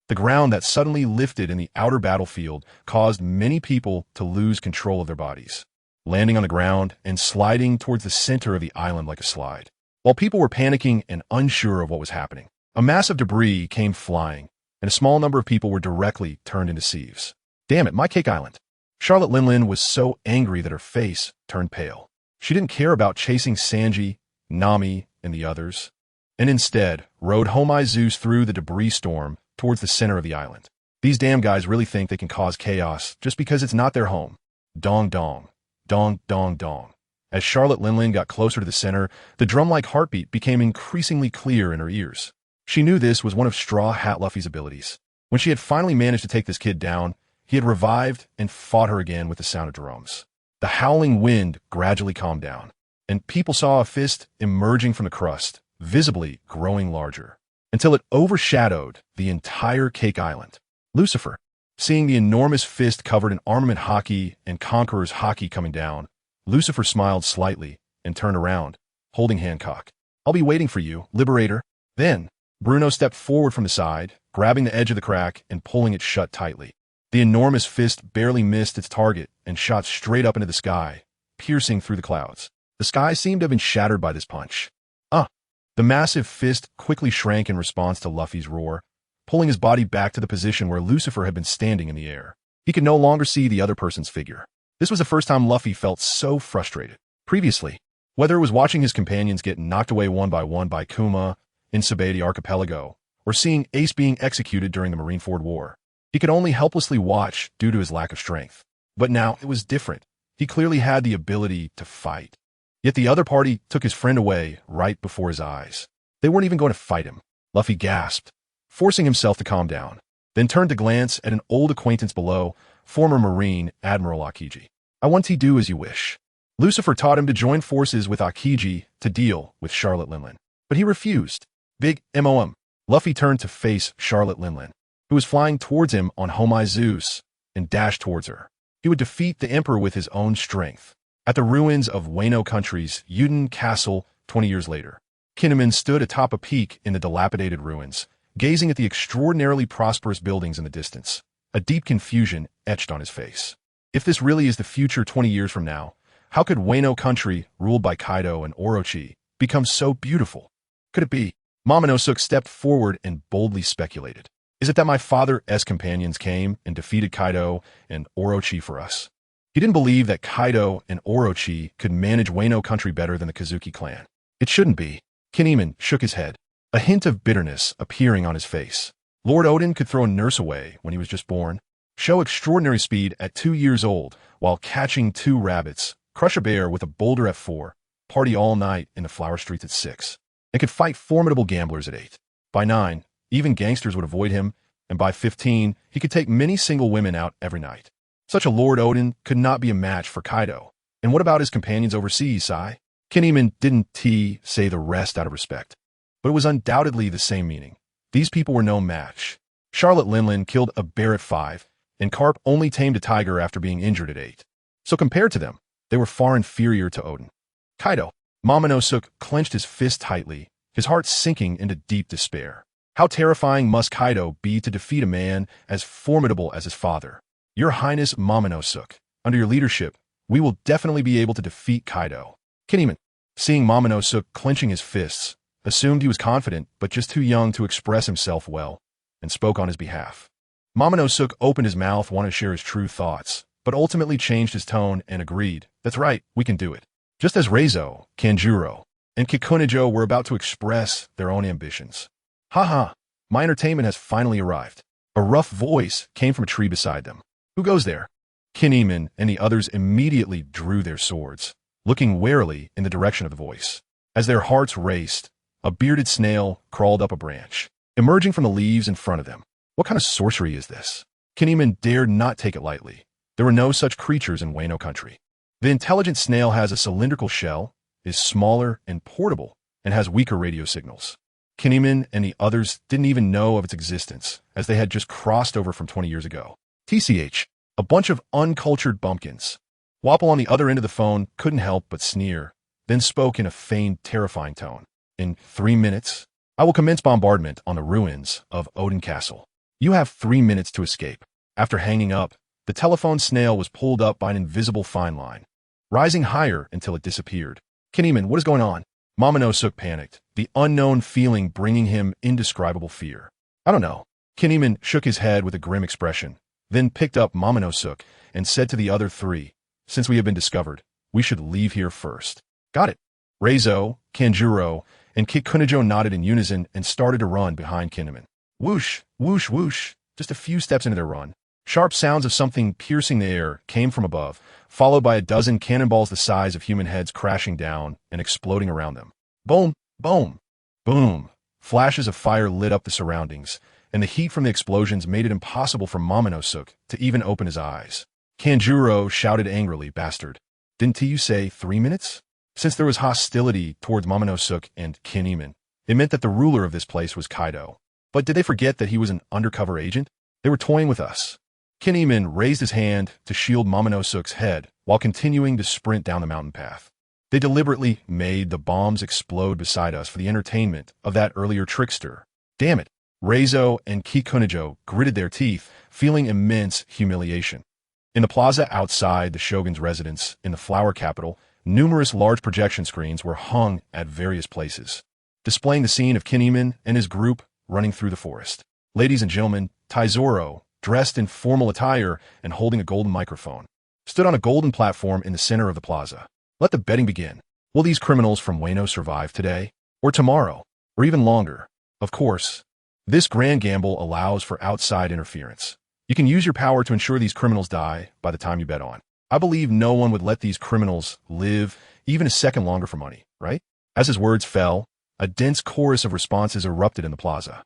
The ground that suddenly lifted in the outer battlefield caused many people to lose control of their bodies, landing on the ground and sliding towards the center of the island like a slide. While people were panicking and unsure of what was happening, a mass of debris came flying, and a small number of people were directly turned into sieves. Damn it, my cake island. Charlotte Linlin was so angry that her face turned pale. She didn't care about chasing Sanji, Nami, and the others, and instead rode Homai Zeus through the debris storm towards the center of the island. These damn guys really think they can cause chaos just because it's not their home. Dong dong. Dong dong dong. As Charlotte Linlin got closer to the center, the drum-like heartbeat became increasingly clear in her ears. She knew this was one of Straw Hat Luffy's abilities. When she had finally managed to take this kid down, He had revived and fought her again with the sound of drums. The howling wind gradually calmed down, and people saw a fist emerging from the crust, visibly growing larger, until it overshadowed the entire Cake Island. Lucifer, seeing the enormous fist covered in armament hockey and conqueror's hockey coming down, Lucifer smiled slightly and turned around, holding Hancock. "I'll be waiting for you, Liberator." Then, Bruno stepped forward from the side, grabbing the edge of the crack and pulling it shut tightly. The enormous fist barely missed its target and shot straight up into the sky, piercing through the clouds. The sky seemed to have been shattered by this punch. The massive fist quickly shrank in response to Luffy's roar, pulling his body back to the position where Lucifer had been standing in the air. He could no longer see the other person's figure. This was the first time Luffy felt so frustrated. Previously, whether it was watching his companions get knocked away one by Kuma in Sabeti Archipelago, or seeing Ace being executed during the Marineford War, he could only helplessly watch due to his lack of strength. But now it was different. He clearly had the ability to fight. Yet the other party took his friend away right before his eyes. They weren't even going to fight him. Luffy gasped, forcing himself to calm down, then turned to glance at an old acquaintance below, former Marine Admiral Akiji. "I want to do as you wish." Lucifer taught him to join forces with Akiji to deal with Charlotte Linlin, but he refused. Big MOM. Luffy turned to face Charlotte Linlin, who was flying towards him on Homai Zeus, and dashed towards her. He would defeat the Emperor with his own strength. At the ruins of Wano Country's Uden Castle 20 years later, Kinemon stood atop a peak in the dilapidated ruins, gazing at the extraordinarily prosperous buildings in the distance, a deep confusion etched on his face. If this really is the future 20 years from now, how could Wano Country, ruled by Kaido and Orochi, become so beautiful? Could it be? Momonosuke stepped forward and boldly speculated. Is it that my father's companions came and defeated Kaido and Orochi for us? He didn't believe that Kaido and Orochi could manage Wano Country better than the Kazuki clan. It shouldn't be. Kinemon shook his head, a hint of bitterness appearing on his face. Lord Odin could throw a nurse away when he was just born, show extraordinary speed at 2 years old while catching 2 rabbits, crush a bear with a boulder at 4, party all night in the flower streets at 6, and could fight formidable gamblers at 8. By 9, even gangsters would avoid him, and by 15, he could take many single women out every night. Such a Lord Odin could not be a match for Kaido. And what about his companions overseas, Sai? Kinemon didn't say the rest out of respect, but it was undoubtedly the same meaning. These people were no match. Charlotte Linlin killed a bear at 5, and Carp only tamed a tiger after being injured at 8. So compared to them, they were far inferior to Odin. Kaido. Momonosuke clenched his fist tightly, his heart sinking into deep despair. How terrifying must Kaido be to defeat a man as formidable as his father? Your Highness Momonosuke, under your leadership, we will definitely be able to defeat Kaido. Kinemon, seeing Momonosuke clenching his fists, assumed he was confident but just too young to express himself well, and spoke on his behalf. Momonosuke opened his mouth, wanting to share his true thoughts, but ultimately changed his tone and agreed, "That's right, we can do it." Just as Reizo, Kanjuro, and Kikunajo were about to express their own ambitions. "Haha, my entertainment has finally arrived." A rough voice came from a tree beside them. "Who goes there?" Kinemon and the others immediately drew their swords, looking warily in the direction of the voice. As their hearts raced, a bearded snail crawled up a branch, emerging from the leaves in front of them. What kind of sorcery is this? Kinemon dared not take it lightly. There were no such creatures in Wano Country. The intelligent snail has a cylindrical shell, is smaller and portable, and has weaker radio signals. Kinemon and the others didn't even know of its existence, as they had just crossed over from 20 years ago. TCH, a bunch of uncultured bumpkins. Wapple on the other end of the phone couldn't help but sneer, then spoke in a feigned, terrifying tone. "In 3 minutes, I will commence bombardment on the ruins of Odin Castle. You have 3 minutes to escape." After hanging up, the telephone snail was pulled up by an invisible fine line, rising higher until it disappeared. "Kinemon, what is going on?" Momonosuke panicked, the unknown feeling bringing him indescribable fear. "I don't know." Kinemon shook his head with a grim expression, then picked up Momonosuke and said to the other 3, "Since we have been discovered, we should leave here first." "Got it." Reizo, Kanjuro, and Kikunajo nodded in unison and started to run behind Kinemon. Whoosh, whoosh, whoosh. Just a few steps into their run, sharp sounds of something piercing the air came from above, followed by a dozen cannonballs the size of human heads crashing down and exploding around them. Boom, boom, boom. Flashes of fire lit up the surroundings, and the heat from the explosions made it impossible for Momonosuke to even open his eyes. Kanjuro shouted angrily, "Bastard. Didn't you say 3 minutes?" Since there was hostility towards Momonosuke and Kinemon, it meant that the ruler of this place was Kaido. But did they forget that he was an undercover agent? They were toying with us. Kinemon raised his hand to shield Momonosuke's head while continuing to sprint down the mountain path. They deliberately made the bombs explode beside us for the entertainment of that earlier trickster. Damn it. Reizo and Kikunajo gritted their teeth, feeling immense humiliation. In the plaza outside the shogun's residence in the flower capital, numerous large projection screens were hung at various places, displaying the scene of Kinemon and his group running through the forest. Ladies and gentlemen, Taizoro, dressed in formal attire and holding a golden microphone, stood on a golden platform in the center of the plaza. Let the betting begin. Will these criminals from Wano survive today, or tomorrow, or even longer? Of course, this grand gamble allows for outside interference. You can use your power to ensure these criminals die by the time you bet on. I believe no one would let these criminals live even a second longer for money, right? As his words fell, a dense chorus of responses erupted in the plaza.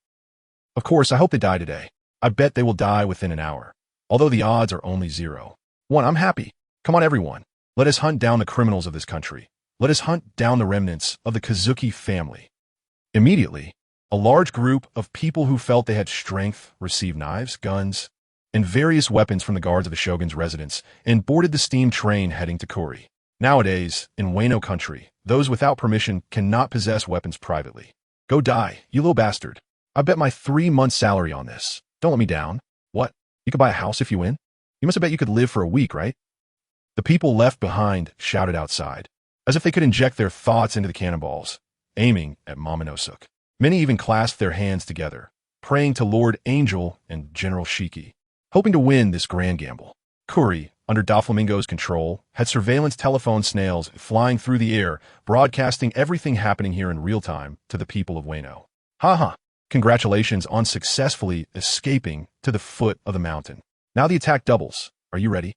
Of course, I hope they die today. I bet they will die within an hour, although the odds are only 0. 1. I'm happy. Come on, everyone. Let us hunt down the criminals of this country. Let us hunt down the remnants of the Kazuki family. Immediately, a large group of people who felt they had strength received knives, guns, and various weapons from the guards of the shogun's residence and boarded the steam train heading to Kuri. Nowadays, in Wano country, those without permission cannot possess weapons privately. Go die, you little bastard. I bet my 3-month salary on this. Don't let me down. What? You could buy a house if you win? You must have bet you could live for a week, right? The people left behind shouted outside, as if they could inject their thoughts into the cannonballs, aiming at Momonosuke. Many even clasped their hands together, praying to Lord Angel and General Shiki, hoping to win this grand gamble. Kuri, under Doflamingo's control, had surveillance telephone snails flying through the air, broadcasting everything happening here in real time to the people of Wano. Haha, congratulations on successfully escaping to the foot of the mountain. Now the attack doubles. Are you ready?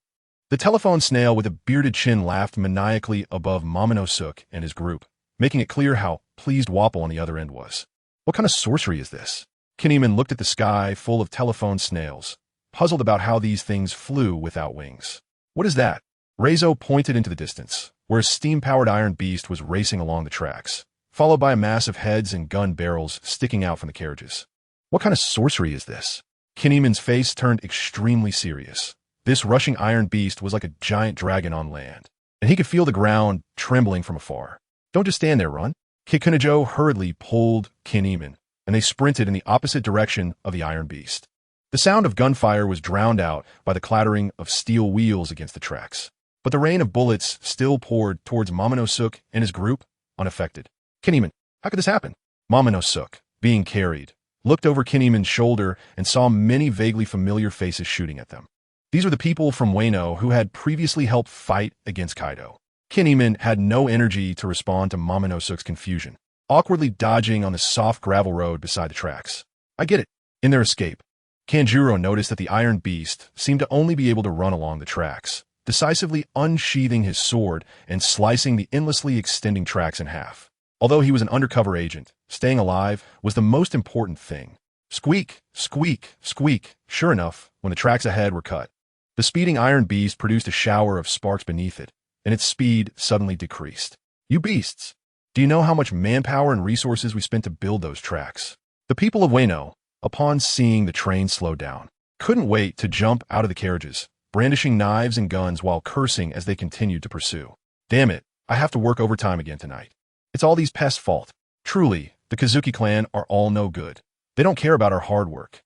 The telephone snail with a bearded chin laughed maniacally above Momonosuke and his group, making it clear how pleased Wapple on the other end was. What kind of sorcery is this? Kinemon looked at the sky full of telephone snails, puzzled about how these things flew without wings. What is that? Reizo pointed into the distance, where a steam-powered iron beast was racing along the tracks, followed by a mass of heads and gun barrels sticking out from the carriages. What kind of sorcery is this? Kinemon's face turned extremely serious. This rushing iron beast was like a giant dragon on land, and he could feel the ground trembling from afar. Don't just stand there, run. Kikunajo hurriedly pulled Kinemon, and they sprinted in the opposite direction of the iron beast. The sound of gunfire was drowned out by the clattering of steel wheels against the tracks, but the rain of bullets still poured towards Momonosuke and his group, unaffected. Kinemon, how could this happen? Momonosuke, being carried, looked over Kinemon's shoulder and saw many vaguely familiar faces shooting at them. These were the people from Wano who had previously helped fight against Kaido. Kinemon had no energy to respond to Momonosuke's confusion, awkwardly dodging on the soft gravel road beside the tracks. I get it. In their escape, Kanjuro noticed that the iron beast seemed to only be able to run along the tracks, decisively unsheathing his sword and slicing the endlessly extending tracks in half. Although he was an undercover agent, staying alive was the most important thing. Squeak, squeak, squeak. Sure enough, when the tracks ahead were cut, the speeding iron beast produced a shower of sparks beneath it, and its speed suddenly decreased. You beasts! Do you know how much manpower and resources we spent to build those tracks? The people of Wano, upon seeing the train slow down, couldn't wait to jump out of the carriages, brandishing knives and guns while cursing as they continued to pursue. Damn it, I have to work overtime again tonight. It's all these pests' fault. Truly, the Kazuki clan are all no good. They don't care about our hard work.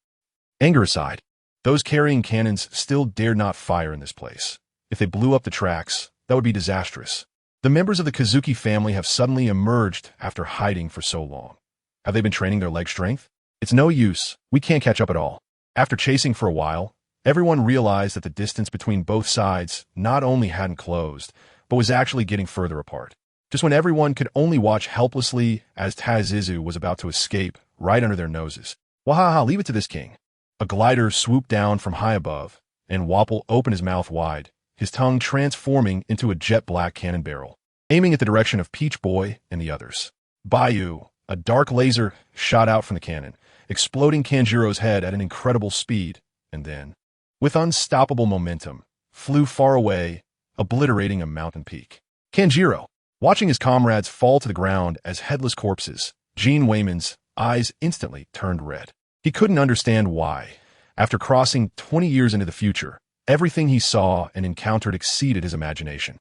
Anger aside, those carrying cannons still dared not fire in this place. If they blew up the tracks, that would be disastrous. The members of the Kazuki family have suddenly emerged after hiding for so long. Have they been training their leg strength? It's no use. We can't catch up at all. After chasing for a while, everyone realized that the distance between both sides not only hadn't closed, but was actually getting further apart. Just when everyone could only watch helplessly as Tazizu was about to escape right under their noses. Wahaha, leave it to this king. A glider swooped down from high above, and Wapple opened his mouth wide, his tongue transforming into a jet-black cannon barrel, aiming at the direction of Peach Boy and the others. Bayou, a dark laser, shot out from the cannon, exploding Kanjuro's head at an incredible speed, and then, with unstoppable momentum, flew far away, obliterating a mountain peak. Kanjiro, watching his comrades fall to the ground as headless corpses, Gene Wayman's eyes instantly turned red. He couldn't understand why. After crossing 20 years into the future, everything he saw and encountered exceeded his imagination.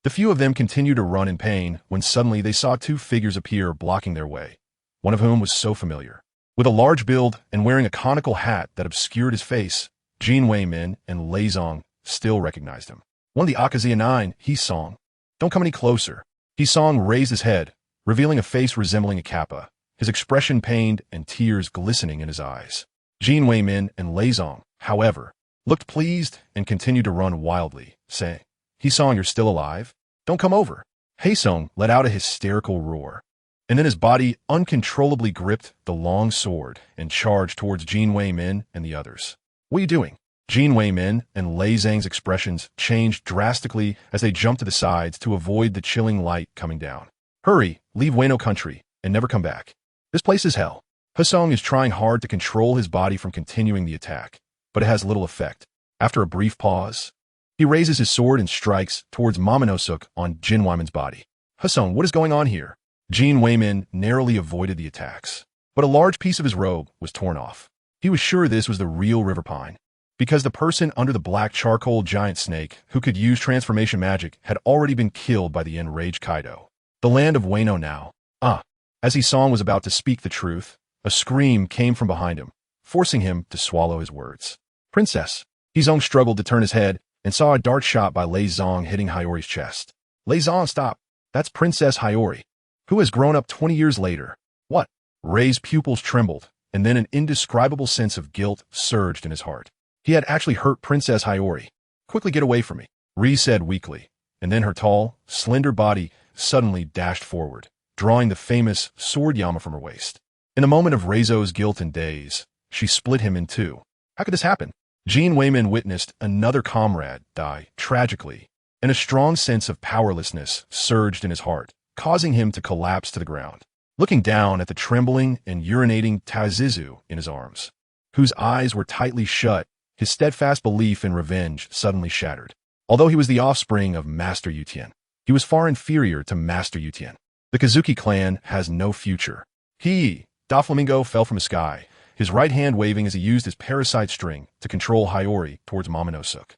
The few of them continued to run in pain when suddenly they saw two figures appear blocking their way, one of whom was so familiar. With a large build and wearing a conical hat that obscured his face, Gene Wayman and Lei Zong still recognized him. One of the Akazuya 9, He-Song. Don't come any closer. He-Song raised his head, revealing a face resembling a kappa, his expression pained and tears glistening in his eyes. Gene Wayman and Lei Zong, however, looked pleased and continued to run wildly, saying, He-Song, you're still alive? Don't come over. He-Song let out a hysterical roar, and then his body uncontrollably gripped the long sword and charged towards Gene Wayman and the others. What are you doing? Gene Wayman and Lei Zhang's expressions changed drastically as they jumped to the sides to avoid the chilling light coming down. Hurry, leave Wano country, and never come back. This place is hell. He-Song is trying hard to control his body from continuing the attack, but it has little effect. After a brief pause, he raises his sword and strikes towards Momonosuke on Gene Wayman's body. He-Song, what is going on here? Gene Wayman narrowly avoided the attacks, but a large piece of his robe was torn off. He was sure this was the real River Pine, because the person under the black charcoal giant snake who could use transformation magic had already been killed by the enraged Kaido. The land of Wano now. As He-Song was about to speak the truth, a scream came from behind him, forcing him to swallow his words. Princess. He-Song struggled to turn his head and saw a dart shot by Lei Zong hitting Hiyori's chest. Lei Zong, stop. That's Princess Hiyori, who has grown up 20 years later. What? Rei's pupils trembled, and then an indescribable sense of guilt surged in his heart. He had actually hurt Princess Hiyori. Quickly get away from me, Rei said weakly, and then her tall, slender body suddenly dashed forward, drawing the famous sword Yama from her waist. In a moment of Reizo's guilt and daze, she split him in two. How could this happen? Gene Wayman witnessed another comrade die tragically, and a strong sense of powerlessness surged in his heart, causing him to collapse to the ground. Looking down at the trembling and urinating Tazizu in his arms, whose eyes were tightly shut, his steadfast belief in revenge suddenly shattered. Although he was the offspring of Master Yutien, he was far inferior to Master Yutien. The Kazuki clan has no future. Doflamingo fell from the sky, his right hand waving as he used his parasite string to control Hiyori towards Momonosuke.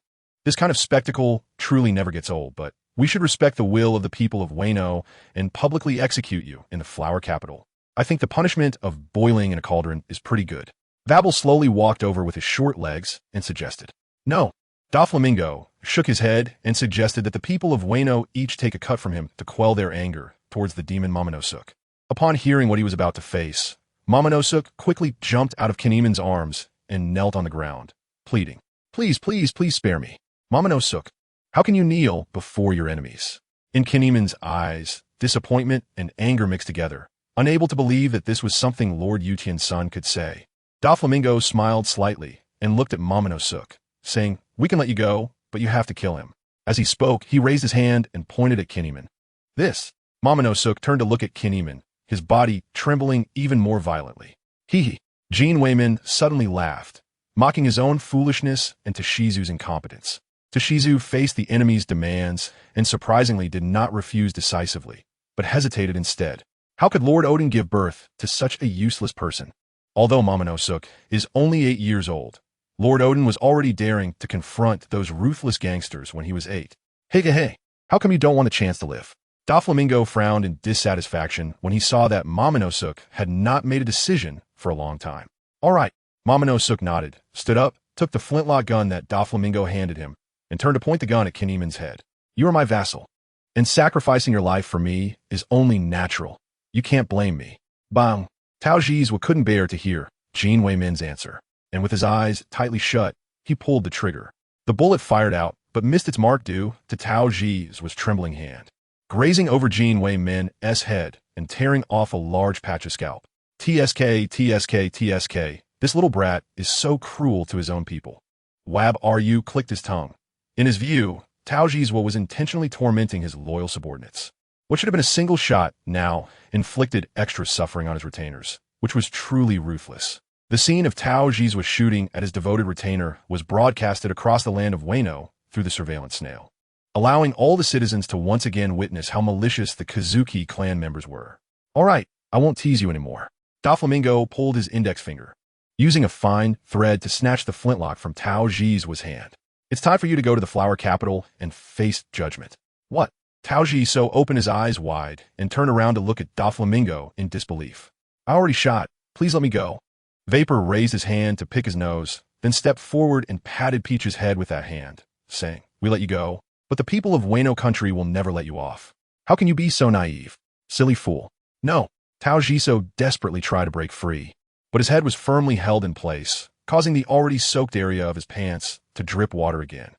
This kind of spectacle truly never gets old, but we should respect the will of the people of Wano and publicly execute you in the flower capital. I think the punishment of boiling in a cauldron is pretty good. Vabel slowly walked over with his short legs and suggested. No. Doflamingo shook his head and suggested that the people of Wano each take a cut from him to quell their anger towards the demon Momonosuke. Upon hearing what he was about to face, Momonosuke quickly jumped out of Kinemon's arms and knelt on the ground, pleading, Please, please, please spare me. Momonosuke, how can you kneel before your enemies? In Kinemon's eyes, disappointment and anger mixed together, unable to believe that this was something Lord Yutien's son could say. Doflamingo smiled slightly and looked at Momonosuke, saying, We can let you go, but you have to kill him. As he spoke, he raised his hand and pointed at Kinemon. This. Momonosuke turned to look at Kinemon, his body trembling even more violently. Gene Wayman suddenly laughed, mocking his own foolishness and Toshizu's incompetence. Toshizu faced the enemy's demands and surprisingly did not refuse decisively, but hesitated instead. How could Lord Odin give birth to such a useless person? Although Momonosuke is only 8 years old, Lord Odin was already daring to confront those ruthless gangsters when he was 8. Hey, how come you don't want a chance to live? Doflamingo frowned in dissatisfaction when he saw that Momonosuke had not made a decision for a long time. All right, Momonosuke nodded, stood up, took the flintlock gun that Doflamingo handed him, and turned to point the gun at Kinemon's head. You are my vassal, and sacrificing your life for me is only natural. You can't blame me. Bang! Tao Zizwa couldn't bear to hear Gene Wayman's answer, and with his eyes tightly shut, he pulled the trigger. The bullet fired out, but missed its mark due to Tao Zizwa's trembling hand, grazing over Gene Wayman's head and tearing off a large patch of scalp. TSK, this little brat is so cruel to his own people. Wab-Ru clicked his tongue. In his view, Tao Zizwa was intentionally tormenting his loyal subordinates. What should have been a single shot now inflicted extra suffering on his retainers, which was truly ruthless. The scene of Tao Jizwa shooting at his devoted retainer was broadcasted across the land of Wano through the surveillance snail, allowing all the citizens to once again witness how malicious the Kazuki clan members were. All right, I won't tease you anymore. Doflamingo pulled his index finger, using a fine thread to snatch the flintlock from Tao Jizwa's hand. It's time for you to go to the flower capital and face judgment. What? Tao Jizwa opened his eyes wide and turned around to look at Doflamingo in disbelief. I already shot. Please let me go. Vapor raised his hand to pick his nose, then stepped forward and patted Peach's head with that hand, saying, We let you go, but the people of Wano country will never let you off. How can you be so naive? Silly fool. No. Tao Jizwa desperately tried to break free, but his head was firmly held in place, causing the already soaked area of his pants to drip water again.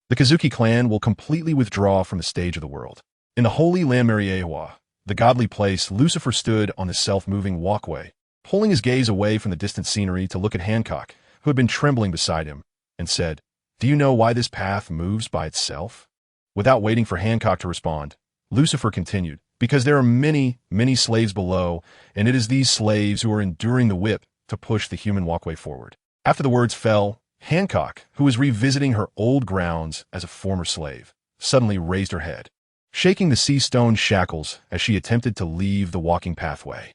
The Kazuki clan will completely withdraw from the stage of the world. In the holy land Mariewa, the godly place, Lucifer stood on the self-moving walkway, pulling his gaze away from the distant scenery to look at Hancock, who had been trembling beside him, and said, Do you know why this path moves by itself? Without waiting for Hancock to respond, Lucifer continued, Because there are many, many slaves below, and it is these slaves who are enduring the whip to push the human walkway forward. After the words fell, Hancock, who was revisiting her old grounds as a former slave, suddenly raised her head, shaking the sea-stone shackles as she attempted to leave the walking pathway.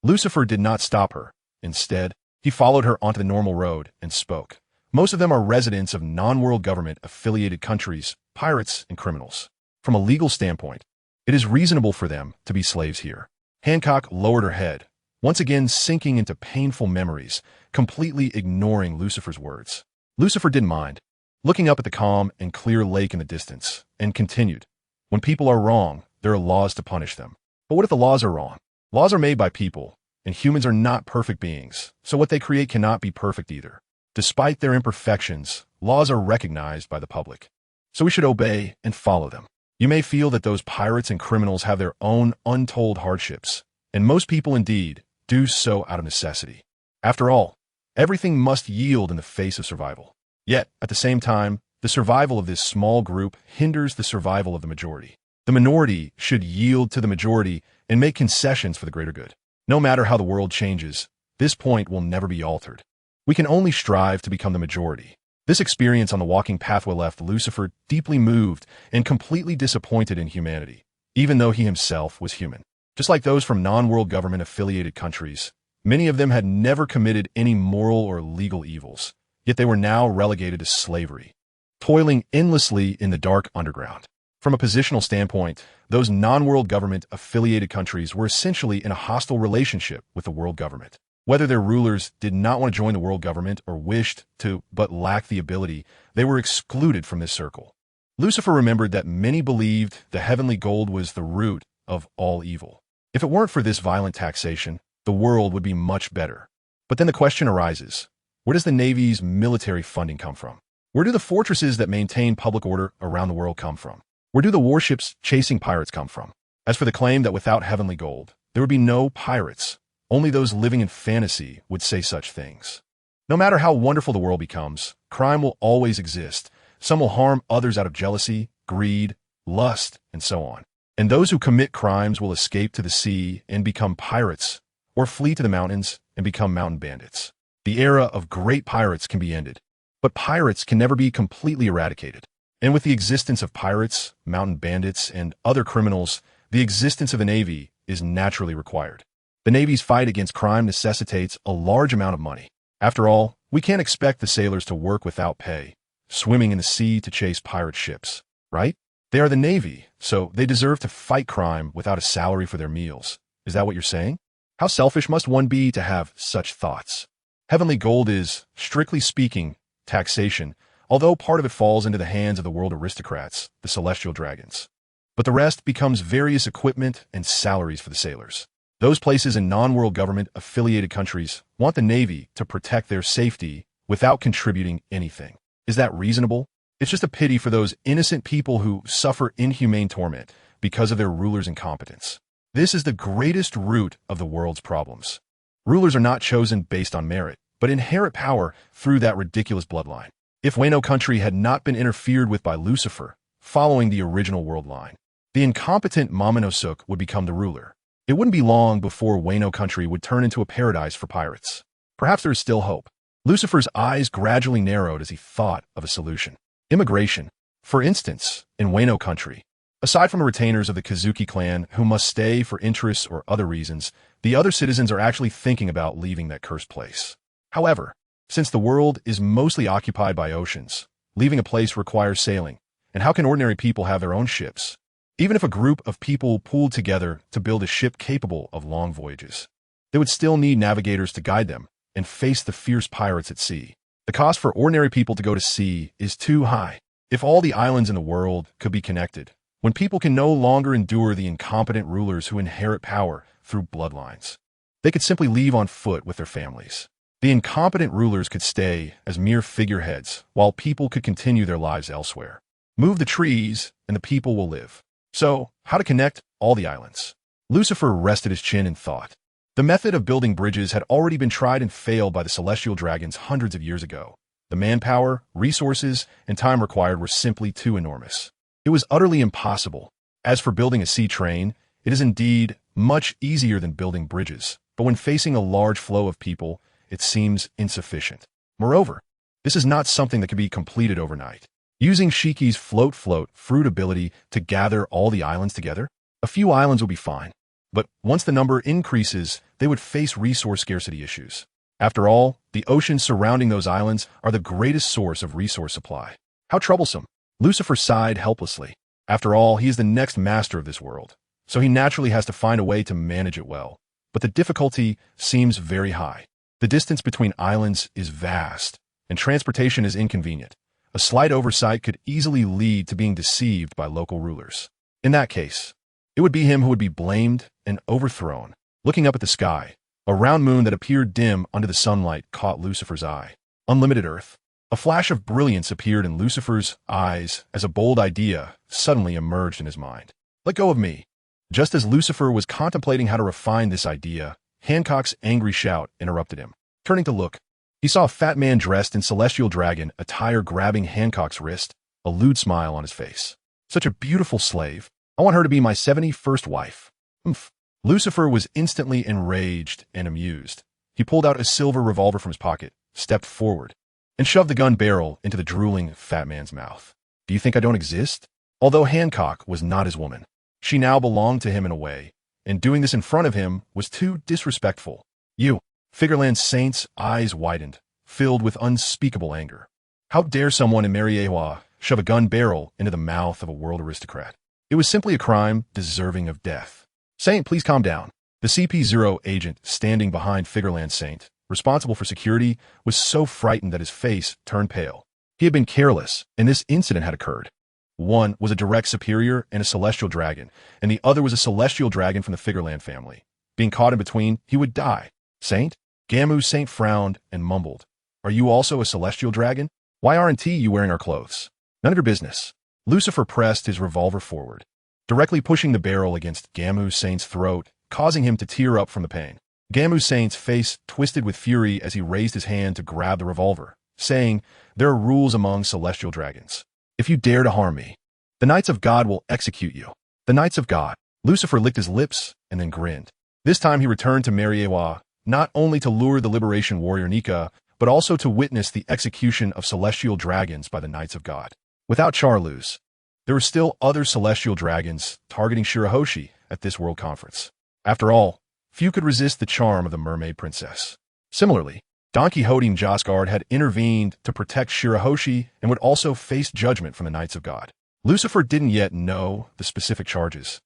Lucifer did not stop her. Instead, he followed her onto the normal road and spoke. Most of them are residents of non-world government-affiliated countries, pirates, and criminals. From a legal standpoint, it is reasonable for them to be slaves here. Hancock lowered her head, once again sinking into painful memories, completely ignoring Lucifer's words. Lucifer didn't mind, looking up at the calm and clear lake in the distance, and continued. When people are wrong, there are laws to punish them. But what if the laws are wrong? Laws are made by people, and humans are not perfect beings, so what they create cannot be perfect either. Despite their imperfections, laws are recognized by the public, so we should obey and follow them. You may feel that those pirates and criminals have their own untold hardships, and most people indeed do so out of necessity. After all, everything must yield in the face of survival. Yet, at the same time, the survival of this small group hinders the survival of the majority. The minority should yield to the majority and make concessions for the greater good. No matter how the world changes, this point will never be altered. We can only strive to become the majority. This experience on the walking pathway left Lucifer deeply moved and completely disappointed in humanity, even though he himself was human. Just like those from non-world government-affiliated countries, many of them had never committed any moral or legal evils, yet they were now relegated to slavery, toiling endlessly in the dark underground. From a positional standpoint, those non-world government-affiliated countries were essentially in a hostile relationship with the world government. Whether their rulers did not want to join the world government or wished to but lacked the ability, they were excluded from this circle. Lucifer remembered that many believed the heavenly gold was the root of all evil. If it weren't for this violent taxation, the world would be much better. But then the question arises, where does the Navy's military funding come from? Where do the fortresses that maintain public order around the world come from? Where do the warships chasing pirates come from? As for the claim that without heavenly gold, there would be no pirates, only those living in fantasy would say such things. No matter how wonderful the world becomes, crime will always exist. Some will harm others out of jealousy, greed, lust, and so on. And those who commit crimes will escape to the sea and become pirates, or flee to the mountains and become mountain bandits. The era of great pirates can be ended, but pirates can never be completely eradicated. And with the existence of pirates, mountain bandits, and other criminals, the existence of a navy is naturally required. The Navy's fight against crime necessitates a large amount of money. After all, we can't expect the sailors to work without pay, swimming in the sea to chase pirate ships, right? They are the Navy, so they deserve to fight crime without a salary for their meals. Is that what you're saying? How selfish must one be to have such thoughts? Heavenly gold is, strictly speaking, taxation, although part of it falls into the hands of the world aristocrats, the celestial dragons. But the rest becomes various equipment and salaries for the sailors. Those places in non-world government-affiliated countries want the Navy to protect their safety without contributing anything. Is that reasonable? It's just a pity for those innocent people who suffer inhumane torment because of their rulers' incompetence. This is the greatest root of the world's problems. Rulers are not chosen based on merit, but inherit power through that ridiculous bloodline. If Wano country had not been interfered with by Lucifer, following the original world line, the incompetent Momonosuke would become the ruler. It wouldn't be long before Wano country would turn into a paradise for pirates. Perhaps there is still hope. Lucifer's eyes gradually narrowed as he thought of a solution. Immigration. For instance, in Wano country, aside from the retainers of the Kazuki clan who must stay for interests or other reasons, the other citizens are actually thinking about leaving that cursed place. However, since the world is mostly occupied by oceans, leaving a place requires sailing, and how can ordinary people have their own ships? Even if a group of people pooled together to build a ship capable of long voyages, they would still need navigators to guide them and face the fierce pirates at sea. The cost for ordinary people to go to sea is too high. If all the islands in the world could be connected, when people can no longer endure the incompetent rulers who inherit power through bloodlines, they could simply leave on foot with their families. The incompetent rulers could stay as mere figureheads, while people could continue their lives elsewhere. Move the trees, and the people will live. So, how to connect all the islands? Lucifer rested his chin in thought. The method of building bridges had already been tried and failed by the celestial dragons hundreds of years ago. The manpower, resources, and time required were simply too enormous. It was utterly impossible. As for building a sea train, it is indeed much easier than building bridges, but when facing a large flow of people, it seems insufficient. Moreover, this is not something that can be completed overnight. Using Shiki's float fruit ability to gather all the islands together, a few islands would be fine. But once the number increases, they would face resource scarcity issues. After all, the oceans surrounding those islands are the greatest source of resource supply. How troublesome. Lucifer sighed helplessly. After all, he is the next master of this world, so he naturally has to find a way to manage it well. But the difficulty seems very high. The distance between islands is vast, and transportation is inconvenient. A slight oversight could easily lead to being deceived by local rulers. In that case, it would be him who would be blamed and overthrown. Looking up at the sky, a round moon that appeared dim under the sunlight caught Lucifer's eye. Unlimited Earth. A flash of brilliance appeared in Lucifer's eyes as a bold idea suddenly emerged in his mind. Let go of me. Just as Lucifer was contemplating how to refine this idea, Hancock's angry shout interrupted him. Turning to look, he saw a fat man dressed in celestial dragon attire grabbing Hancock's wrist, a lewd smile on his face. Such a beautiful slave. I want her to be my 71st wife. Oomph. Lucifer was instantly enraged and amused. He pulled out a silver revolver from his pocket, stepped forward, and shoved the gun barrel into the drooling fat man's mouth. Do you think I don't exist? Although Hancock was not his woman, she now belonged to him in a way, and doing this in front of him was too disrespectful. You, Figureland Saint's eyes widened, filled with unspeakable anger. How dare someone in Mariewa shove a gun barrel into the mouth of a world aristocrat? It was simply a crime deserving of death. Saint, please calm down. The CP0 agent standing behind Figureland Saint, responsible for security, was so frightened that his face turned pale. He had been careless, and this incident had occurred. One was a direct superior and a celestial dragon, and the other was a celestial dragon from the Figureland family. Being caught in between, he would die. Saint? Gamu Saint frowned and mumbled. Are you also a celestial dragon? Why aren't you wearing our clothes? None of your business. Lucifer pressed his revolver forward, directly pushing the barrel against Gamu Saint's throat, causing him to tear up from the pain. Gamu Saint's face twisted with fury as he raised his hand to grab the revolver, saying, there are rules among celestial dragons. If you dare to harm me, the Knights of God will execute you. The Knights of God. Lucifer licked his lips and then grinned. This time he returned to Mariewa, not only to lure the liberation warrior Nika, but also to witness the execution of celestial dragons by the Knights of God. Without Charluz, there were still other celestial dragons targeting Shirahoshi at this world conference. After all, few could resist the charm of the mermaid princess. Similarly, Don Quixote and Josgard had intervened to protect Shirahoshi and would also face judgment from the Knights of God. Lucifer didn't yet know the specific charges,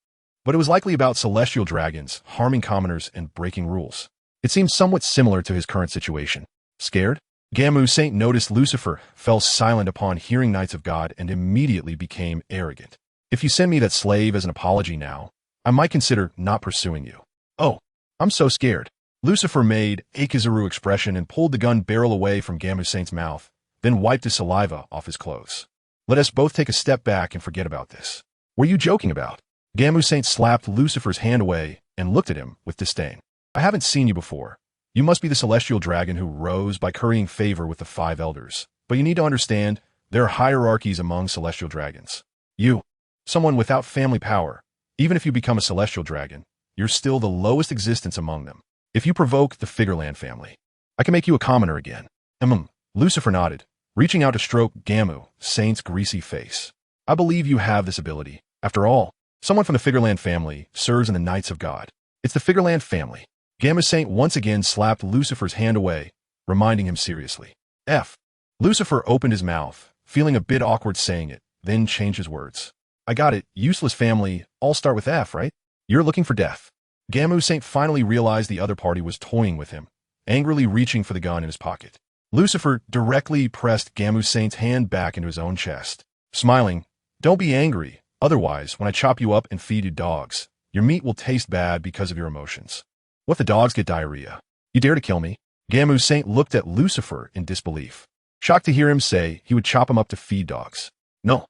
but it was likely about celestial dragons harming commoners and breaking rules. It seemed somewhat similar to his current situation. Scared? Gamu Saint noticed Lucifer fell silent upon hearing Knights of God and immediately became arrogant. If you send me that slave as an apology now, I might consider not pursuing you. Oh, I'm so scared. Lucifer made a Kizaru expression and pulled the gun barrel away from Gamu Saint's mouth, then wiped his saliva off his clothes. Let us both take a step back and forget about this. What are you joking about? Gamu Saint slapped Lucifer's hand away and looked at him with disdain. I haven't seen you before. You must be the celestial dragon who rose by currying favor with the 5 elders. But you need to understand, there are hierarchies among celestial dragons. You, someone without family power, even if you become a celestial dragon, you're still the lowest existence among them. If you provoke the Figureland family, I can make you a commoner again. Lucifer nodded, reaching out to stroke Gamu, Saint's greasy face. I believe you have this ability. After all, someone from the Figureland family serves in the Knights of God. It's the Figureland family. Gamu Saint once again slapped Lucifer's hand away, reminding him seriously. F. Lucifer opened his mouth, feeling a bit awkward saying it, then changed his words. I got it. Useless family all start with F, right? You're looking for death. Gamu Saint finally realized the other party was toying with him, angrily reaching for the gun in his pocket. Lucifer directly pressed Gamu Saint's hand back into his own chest, smiling. Don't be angry. Otherwise, when I chop you up and feed you dogs, your meat will taste bad because of your emotions. What if the dogs get diarrhea? You dare to kill me? Gamu Saint looked at Lucifer in disbelief, shocked to hear him say he would chop him up to feed dogs. No.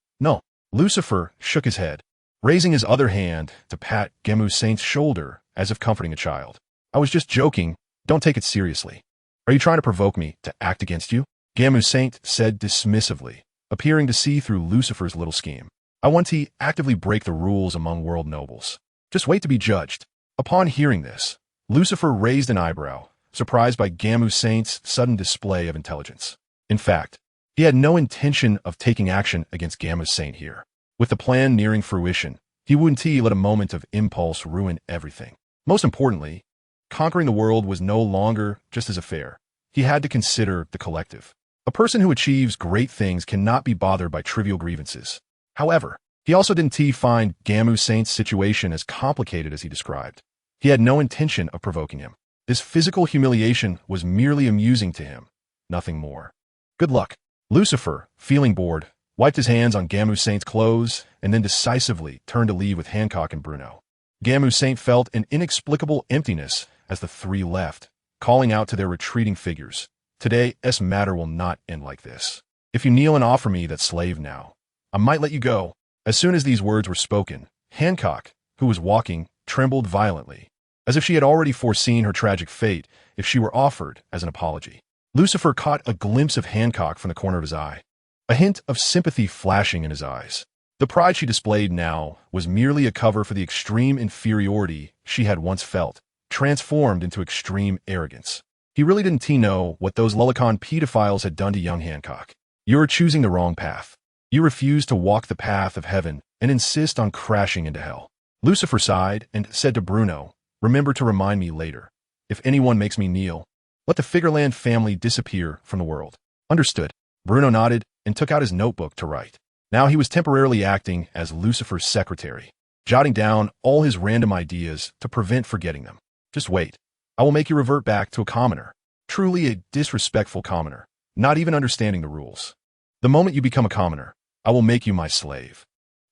Lucifer shook his head, raising his other hand to pat Gamu Saint's shoulder as if comforting a child. I was just joking. Don't take it seriously. Are you trying to provoke me to act against you? Gamu Saint said dismissively, appearing to see through Lucifer's little scheme. I want to actively break the rules among world nobles. Just wait to be judged. Upon hearing this, Lucifer raised an eyebrow, surprised by Gamu Saint's sudden display of intelligence. In fact, he had no intention of taking action against Gamu Saint here. With the plan nearing fruition, he wouldn't let a moment of impulse ruin everything. Most importantly, conquering the world was no longer just his affair. He had to consider the collective. A person who achieves great things cannot be bothered by trivial grievances. However, he also didn't find Gamu Saint's situation as complicated as he described. He had no intention of provoking him. This physical humiliation was merely amusing to him, nothing more. Good luck. Lucifer, feeling bored, wiped his hands on Gamu Saint's clothes and then decisively turned to leave with Hancock and Bruno. Gamu Saint felt an inexplicable emptiness as the three left, calling out to their retreating figures. Today's matter will not end like this. If you kneel and offer me that slave now, I might let you go. As soon as these words were spoken, Hancock, who was walking, trembled violently, as if she had already foreseen her tragic fate if she were offered as an apology. Lucifer caught a glimpse of Hancock from the corner of his eye, a hint of sympathy flashing in his eyes. The pride she displayed now was merely a cover for the extreme inferiority she had once felt, transformed into extreme arrogance. He really didn't know what those Lulicon pedophiles had done to young Hancock. You're choosing the wrong path. You refuse to walk the path of heaven and insist on crashing into hell. Lucifer sighed and said to Bruno, remember to remind me later. If anyone makes me kneel, let the Figureland family disappear from the world. Understood. Bruno nodded and took out his notebook to write. Now he was temporarily acting as Lucifer's secretary, jotting down all his random ideas to prevent forgetting them. Just wait. I will make you revert back to a commoner. Truly a disrespectful commoner, not even understanding the rules. The moment you become a commoner, I will make you my slave.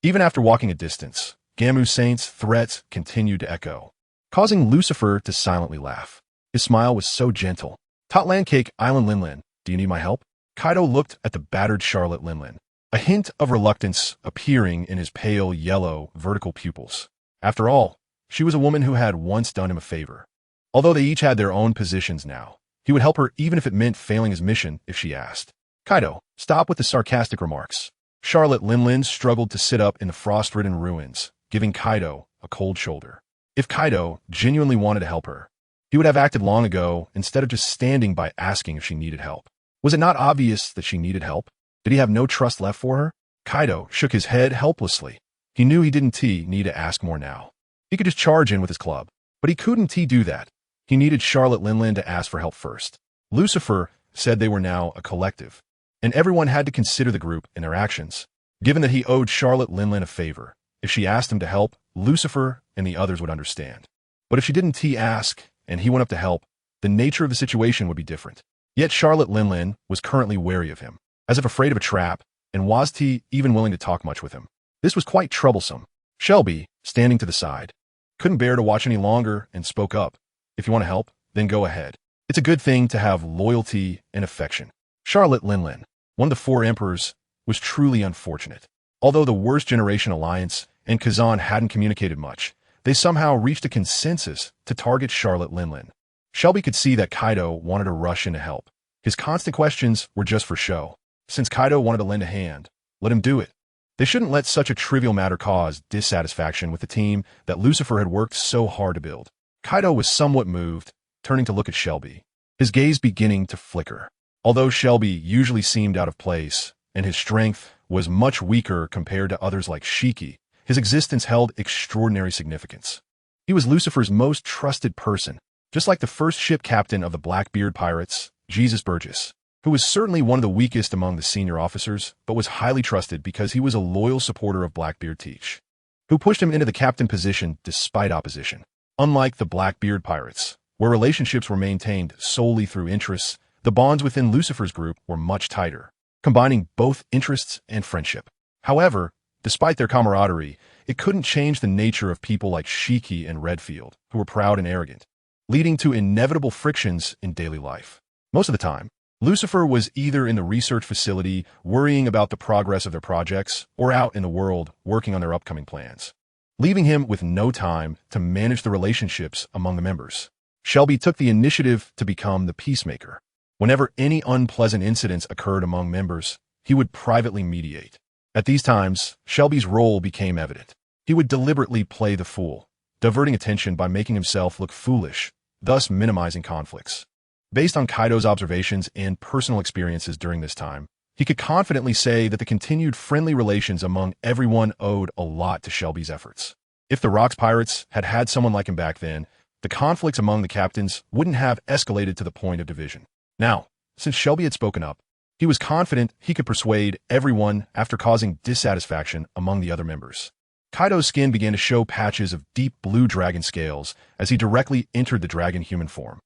Even after walking a distance, Gamu Saint's threats continued to echo, causing Lucifer to silently laugh. His smile was so gentle. Totland Cake Island Linlin, do you need my help? Kaido looked at the battered Charlotte Linlin, a hint of reluctance appearing in his pale yellow vertical pupils. After all, she was a woman who had once done him a favor. Although they each had their own positions now, he would help her even if it meant failing his mission if she asked. Kaido, stop with the sarcastic remarks. Charlotte Linlin struggled to sit up in the frost-ridden ruins, giving Kaido a cold shoulder. If Kaido genuinely wanted to help her, he would have acted long ago instead of just standing by asking if she needed help. Was it not obvious that she needed help? Did he have no trust left for her? Kaido shook his head helplessly. He knew he didn't need to ask more now. He could just charge in with his club, but he couldn't do that. He needed Charlotte Linlin to ask for help first. Lucifer said they were now a collective, and everyone had to consider the group in their actions. Given that he owed Charlotte Linlin a favor, if she asked him to help, Lucifer and the others would understand. But if she didn't ask, and he went up to help, the nature of the situation would be different. Yet Charlotte Linlin was currently wary of him, as if afraid of a trap, and was even willing to talk much with him. This was quite troublesome. Shelby, standing to the side, couldn't bear to watch any longer and spoke up. If you want to help, then go ahead. It's a good thing to have loyalty and affection. Charlotte Linlin, one of the four emperors, was truly unfortunate. Although the Worst Generation Alliance and Kazan hadn't communicated much, they somehow reached a consensus to target Charlotte Linlin. Shelby could see that Kaido wanted to rush in to help. His constant questions were just for show. Since Kaido wanted to lend a hand, let him do it. They shouldn't let such a trivial matter cause dissatisfaction with the team that Lucifer had worked so hard to build. Kaido was somewhat moved, turning to look at Shelby. his gaze beginning to flicker. Although Shelby usually seemed out of place, and his strength was much weaker compared to others like Shiki, his existence held extraordinary significance. He was Lucifer's most trusted person, just like the first ship captain of the Blackbeard pirates, Jesus Burgess, who was certainly one of the weakest among the senior officers, but was highly trusted because he was a loyal supporter of Blackbeard Teach, who pushed him into the captain position despite opposition. Unlike the Blackbeard pirates, where relationships were maintained solely through interests, the bonds within Lucifer's group were much tighter, combining both interests and friendship. However, despite their camaraderie, it couldn't change the nature of people like Shiki and Redfield, who were proud and arrogant, leading to inevitable frictions in daily life. Most of the time, Lucifer was either in the research facility worrying about the progress of their projects or out in the world working on their upcoming plans, leaving him with no time to manage the relationships among the members. Shelby took the initiative to become the peacemaker. Whenever any unpleasant incidents occurred among members, he would privately mediate. At these times, Shelby's role became evident. He would deliberately play the fool, diverting attention by making himself look foolish, thus minimizing conflicts. Based on Kaido's observations and personal experiences during this time, he could confidently say that the continued friendly relations among everyone owed a lot to Shelby's efforts. If the Rocks Pirates had had someone like him back then, the conflicts among the captains wouldn't have escalated to the point of division. Now, since Shelby had spoken up, he was confident he could persuade everyone after causing dissatisfaction among the other members. Kaido's skin began to show patches of deep blue dragon scales as he directly entered the dragon-human form.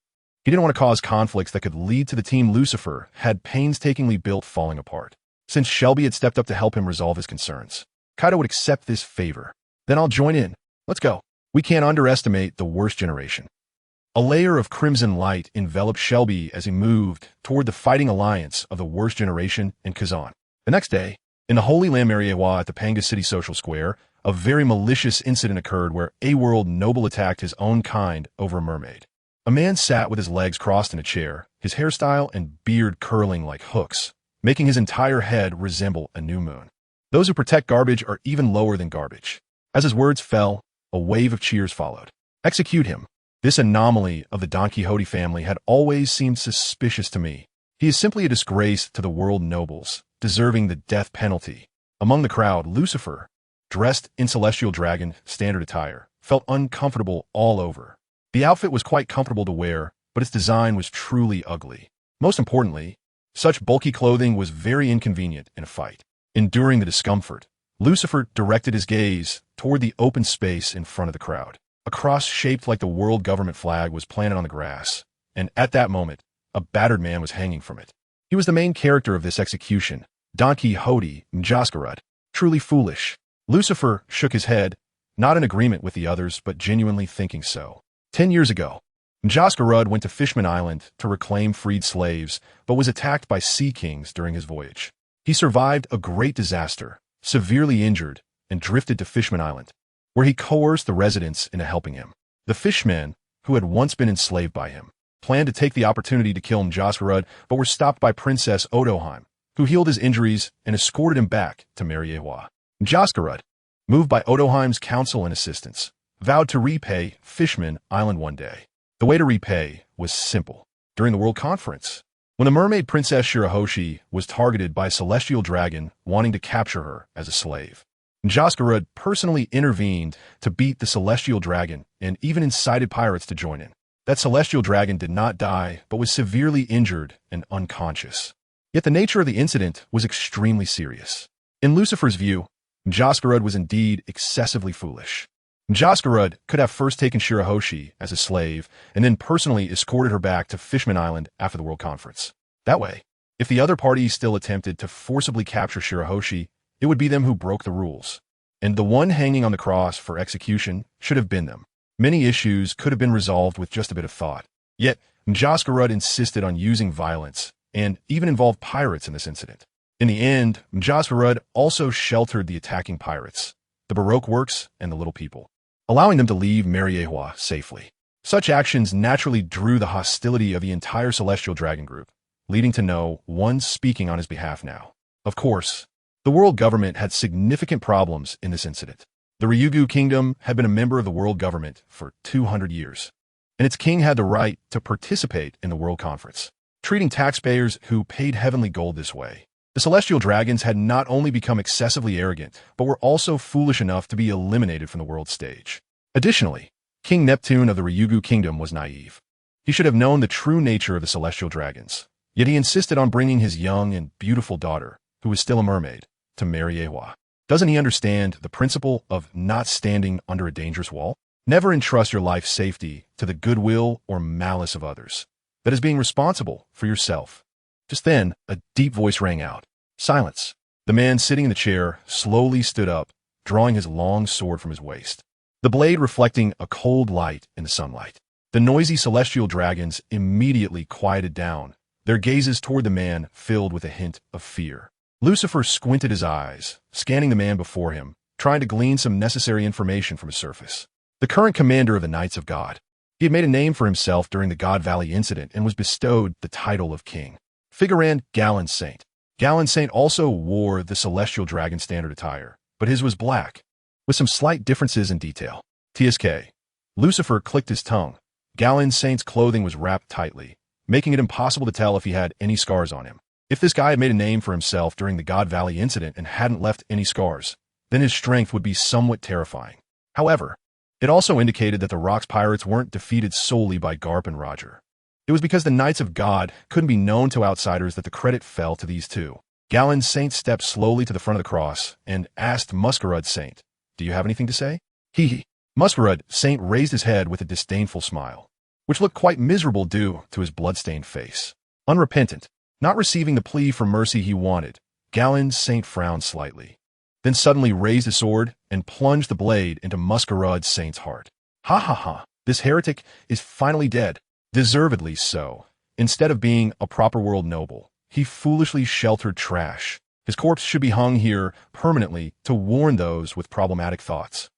He didn't want to cause conflicts that could lead to the team Lucifer had painstakingly built falling apart. Since Shelby had stepped up to help him resolve his concerns, Kaido would accept this favor. Then I'll join in. Let's go. We can't underestimate the worst generation. A layer of crimson light enveloped Shelby as he moved toward the fighting alliance of the worst generation in Kazan. The next day, in the Holy Land Mariewa at the Panga City Social Square, a very malicious incident occurred where a world noble attacked his own kind over a mermaid. A man sat with his legs crossed in a chair, his hairstyle and beard curling like hooks, making his entire head resemble a new moon. Those who protect garbage are even lower than garbage. As his words fell, a wave of cheers followed. Execute him. This anomaly of the Don Quixote family had always seemed suspicious to me. He is simply a disgrace to the world nobles, deserving the death penalty. Among the crowd, Lucifer, dressed in celestial dragon standard attire, felt uncomfortable all over. The outfit was quite comfortable to wear, but its design was truly ugly. Most importantly, such bulky clothing was very inconvenient in a fight. Enduring the discomfort, Lucifer directed his gaze toward the open space in front of the crowd. A cross shaped like the world government flag was planted on the grass, and at that moment, a battered man was hanging from it. He was the main character of this execution, Don Quixote Mjaskarud. Truly foolish. Lucifer shook his head, not in agreement with the others, but genuinely thinking so. 10 years ago, Mjaskarud went to Fishman Island to reclaim freed slaves, but was attacked by sea kings during his voyage. He survived a great disaster, severely injured, and drifted to Fishman Island, where he coerced the residents into helping him. The fishmen, who had once been enslaved by him, planned to take the opportunity to kill Mjaskarud, but were stopped by Princess Odoheim, who healed his injuries and escorted him back to Mariewa. Mjaskarud, moved by Odoheim's counsel and assistance, vowed to repay Fishman Island one day. The way to repay was simple. During the World Conference, when the mermaid Princess Shirahoshi was targeted by a celestial dragon wanting to capture her as a slave, Mjaskarud personally intervened to beat the celestial dragon and even incited pirates to join in. That celestial dragon did not die, but was severely injured and unconscious. Yet the nature of the incident was extremely serious. In Lucifer's view, Mjaskarud was indeed excessively foolish. Mjaskarud could have first taken Shirahoshi as a slave and then personally escorted her back to Fishman Island after the World Conference. That way, if the other party still attempted to forcibly capture Shirahoshi, it would be them who broke the rules, and the one hanging on the cross for execution should have been them. Many issues could have been resolved with just a bit of thought. Yet, Mjaskarud insisted on using violence, and even involved pirates in this incident. In the end, Mjaskarud also sheltered the attacking pirates, the Baroque works, and the little people, allowing them to leave Mariewa safely. Such actions naturally drew the hostility of the entire Celestial Dragon group, leading to no one speaking on his behalf now. Of course, the world government had significant problems in this incident. The Ryugu Kingdom had been a member of the world government for 200 years. and its king had the right to participate in the World Conference, treating taxpayers who paid heavenly gold this way. The celestial dragons had not only become excessively arrogant, but were also foolish enough to be eliminated from the world stage. Additionally, King Neptune of the Ryugu Kingdom was naive. He should have known the true nature of the celestial dragons, yet he insisted on bringing his young and beautiful daughter, who was still a mermaid, to marry Ehwa. Doesn't he understand the principle of not standing under a dangerous wall? Never entrust your life's safety to the goodwill or malice of others. That is being responsible for yourself. Just then, a deep voice rang out. Silence. The man sitting in the chair slowly stood up, drawing his long sword from his waist, the blade reflecting a cold light in the sunlight. The noisy celestial dragons immediately quieted down, their gazes toward the man filled with a hint of fear. Lucifer squinted his eyes, scanning the man before him, trying to glean some necessary information from his surface. The current commander of the Knights of God. He had made a name for himself during the God Valley incident and was bestowed the title of king. Figurand Galen Saint. Galen Saint also wore the celestial dragon standard attire, but his was black, with some slight differences in detail. TSK. Lucifer clicked his tongue. Galen Saint's clothing was wrapped tightly, making it impossible to tell if he had any scars on him. If this guy had made a name for himself during the God Valley incident and hadn't left any scars, then his strength would be somewhat terrifying. However, it also indicated that the Rock's pirates weren't defeated solely by Garp and Roger. It was because the Knights of God couldn't be known to outsiders that the credit fell to these two. Galen Saint stepped slowly to the front of the cross and asked Masquerade Saint, "Do you have anything to say?" He. Masquerade Saint raised his head with a disdainful smile, which looked quite miserable due to his blood-stained face. Unrepentant, not receiving the plea for mercy he wanted, Galen Saint frowned slightly, then suddenly raised his sword and plunged the blade into Masquerade Saint's heart. Ha ha ha, this heretic is finally dead. Deservedly so. Instead of being a proper world noble, he foolishly sheltered trash. His corpse should be hung here permanently to warn those with problematic thoughts.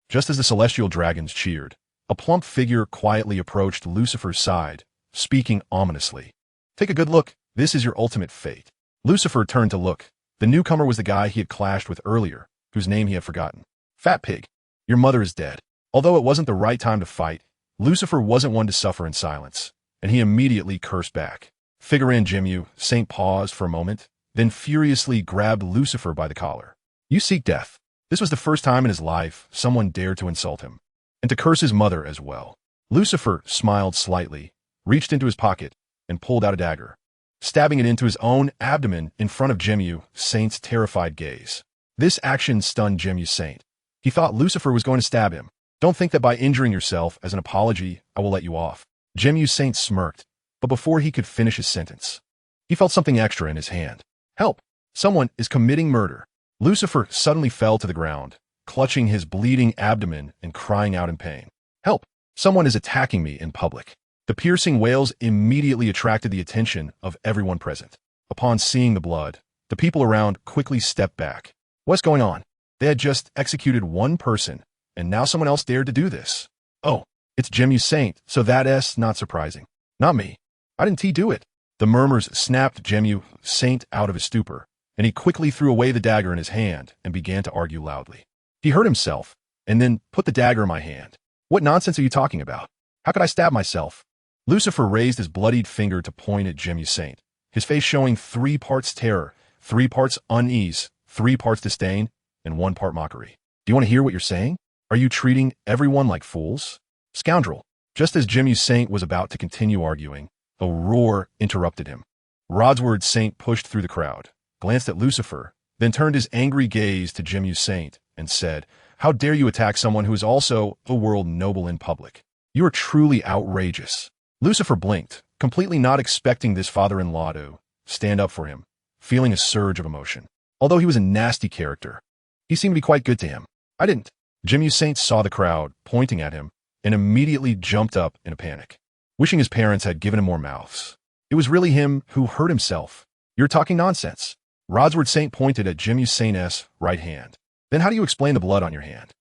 Just as the celestial dragons cheered, a plump figure quietly approached Lucifer's side, speaking ominously. "Take a good look. This is your ultimate fate." Lucifer turned to look. The newcomer was the guy he had clashed with earlier, whose name he had forgotten. "Fat pig, your mother is dead." Although it wasn't the right time to fight, Lucifer wasn't one to suffer in silence, and he immediately cursed back. Figurand Jimmu Saint paused for a moment, then furiously grabbed Lucifer by the collar. "You seek death." This was the first time in his life someone dared to insult him, and to curse his mother as well. Lucifer smiled slightly, reached into his pocket, and pulled out a dagger, stabbing it into his own abdomen in front of Jimmu Saint's terrified gaze. This action stunned Jimmu Saint. He thought Lucifer was going to stab him. "Don't think that by injuring yourself as an apology, I will let you off." Jimmu Saint smirked, but before he could finish his sentence, he felt something extra in his hand. "Help! Someone is committing murder." Lucifer suddenly fell to the ground, clutching his bleeding abdomen and crying out in pain. "Help! Someone is attacking me in public." The piercing wails immediately attracted the attention of everyone present. Upon seeing the blood, the people around quickly stepped back. What's going on? They had just executed one person, and now someone else dared to do this. "Oh, it's Jimmu Saint, so that's not surprising." "Not me. Why didn't he do it?" The murmurs snapped Jimmu Saint out of his stupor, and he quickly threw away the dagger in his hand and began to argue loudly. "He hurt himself, and then put the dagger in my hand. What nonsense are you talking about? How could I stab myself?" Lucifer raised his bloodied finger to point at Jimmu Saint, his face showing 3 parts terror, 3 parts unease, 3 parts disdain, and 1 part mockery. "Do you want to hear what you're saying? Are you treating everyone like fools? Scoundrel!" Just as Jimmu Saint was about to continue arguing, a roar interrupted him. Rodsword Saint pushed through the crowd, glanced at Lucifer, then turned his angry gaze to Jimmu Saint and said, "How dare you attack someone who is also a world noble in public? You are truly outrageous." Lucifer blinked, completely not expecting this father-in-law to stand up for him, feeling a surge of emotion. Although he was a nasty character, he seemed to be quite good to him. "I didn't." Jimmu Saint saw the crowd pointing at him and immediately jumped up in a panic, wishing his parents had given him more mouths. "It was really him who hurt himself. You're talking nonsense." Rodsword Saint pointed at Jimmu Saint's right hand. "Then how do you explain the blood on your hand?"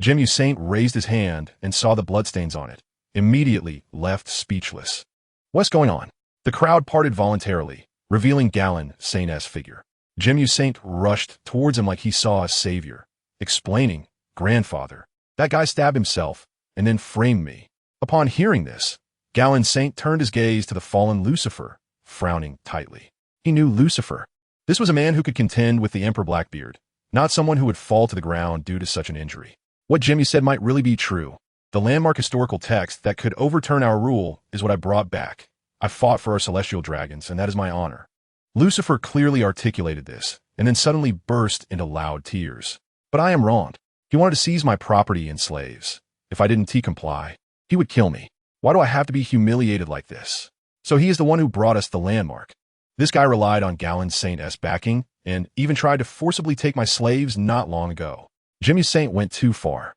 Jimmu Saint raised his hand and saw the bloodstains on it, immediately left speechless. "What's going on?" The crowd parted voluntarily, revealing Galen Saint's figure. Jimmu Saint rushed towards him like he saw a savior, explaining, "Grandfather, that guy stabbed himself and then framed me." Upon hearing this, Galen Saint turned his gaze to the fallen Lucifer, frowning tightly. He knew Lucifer. This was a man who could contend with the Emperor Blackbeard, not someone who would fall to the ground due to such an injury. What Jimmy said might really be true. The landmark historical text that could overturn our rule is what I brought back. I fought for our celestial dragons, and that is my honor. Lucifer clearly articulated this, and then suddenly burst into loud tears. But I am wronged. He wanted to seize my property and slaves. If I didn't comply, he would kill me. Why do I have to be humiliated like this? So he is the one who brought us the landmark. This guy relied on Galen Saint's backing, and even tried to forcibly take my slaves not long ago. Jimmy Saint went too far.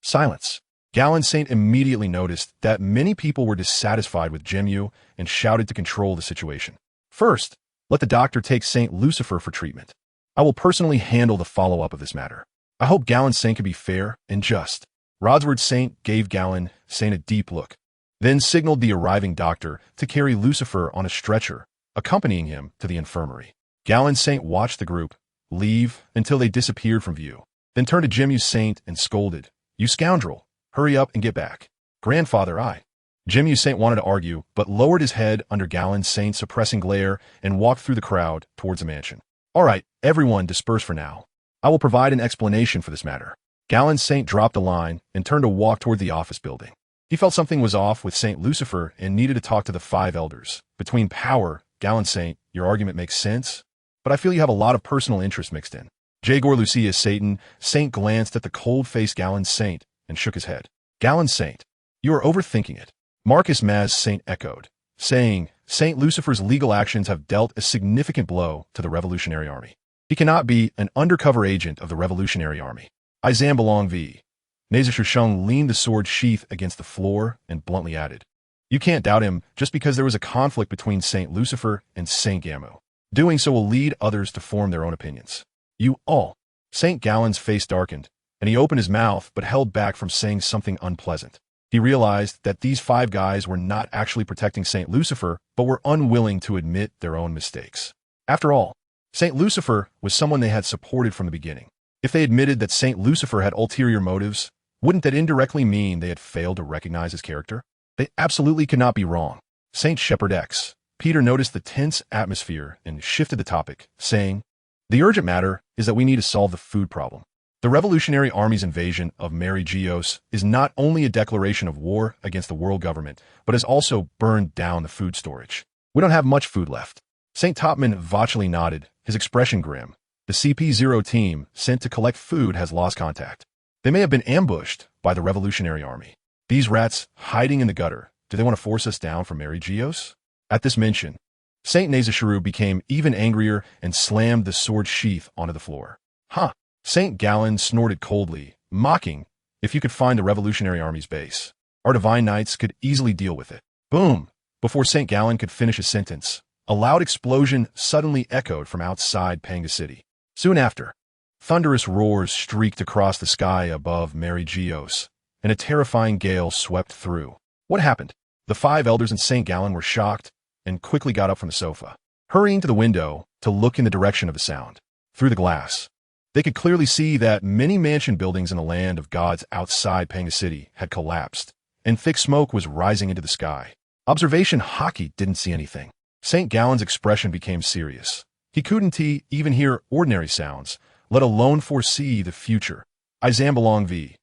Silence. Galen Saint immediately noticed that many people were dissatisfied with Jimmy and shouted to control the situation. First, let the doctor take Saint Lucifer for treatment. I will personally handle the follow-up of this matter. I hope Galen Saint can be fair and just. Rodsword Saint gave Galen Saint a deep look, then signaled the arriving doctor to carry Lucifer on a stretcher, accompanying him to the infirmary. Galen Saint watched the group leave until they disappeared from view, then turned to Jimmy Saint and scolded, "You scoundrel, hurry up and get back." Grandfather, Jimmy Saint wanted to argue, but lowered his head under Galen Saint's suppressing glare and walked through the crowd towards the mansion. All right, everyone disperse for now. I will provide an explanation for this matter. Galen Saint dropped a line and turned to walk toward the office building. He felt something was off with Saint Lucifer and needed to talk to the 5 elders. Between power, Galen Saint, your argument makes sense, but I feel you have a lot of personal interest mixed in. Jagor Lucia Satan, Saint glanced at the cold-faced Galen Saint and shook his head. Galen Saint, you are overthinking it. Marcus Maz Saint echoed, saying, Saint Lucifer's legal actions have dealt a significant blow to the Revolutionary Army. He cannot be an undercover agent of the Revolutionary Army. I Zambalong V. Nazir Shung leaned the sword sheath against the floor and bluntly added, you can't doubt him just because there was a conflict between Saint Lucifer and Saint Gamu. Doing so will lead others to form their own opinions. You all. Saint Galen's face darkened, and he opened his mouth but held back from saying something unpleasant. He realized that these 5 guys were not actually protecting Saint Lucifer, but were unwilling to admit their own mistakes. After all, Saint Lucifer was someone they had supported from the beginning. If they admitted that Saint Lucifer had ulterior motives, wouldn't that indirectly mean they had failed to recognize his character? They absolutely could not be wrong. Saint Shepherd X. Peter noticed the tense atmosphere and shifted the topic, saying, the urgent matter is that we need to solve the food problem. The Revolutionary Army's invasion of Mary Geos is not only a declaration of war against the world government, but has also burned down the food storage. We don't have much food left. St. Topman vachely nodded, his expression grim. The CP0 team sent to collect food has lost contact. They may have been ambushed by the Revolutionary Army. These rats hiding in the gutter, do they want to force us down from Mary Geos? At this mention, St. Nazasharu became even angrier and slammed the sword sheath onto the floor. Huh. St. Galen snorted coldly, mocking, if you could find the Revolutionary Army's base, our divine knights could easily deal with it. Boom! Before St. Galen could finish his sentence, a loud explosion suddenly echoed from outside Panga City. Soon after, thunderous roars streaked across the sky above Mary Geos, and a terrifying gale swept through. What happened? The 5 elders and St. Galen were shocked and quickly got up from the sofa, hurrying to the window to look in the direction of the sound. Through the glass, they could clearly see that many mansion buildings in the land of gods outside Panga City had collapsed, and thick smoke was rising into the sky. Observation Hockey didn't see anything. St. Galen's expression became serious. He couldn't even hear ordinary sounds, let alone foresee the future. I Zambalong V.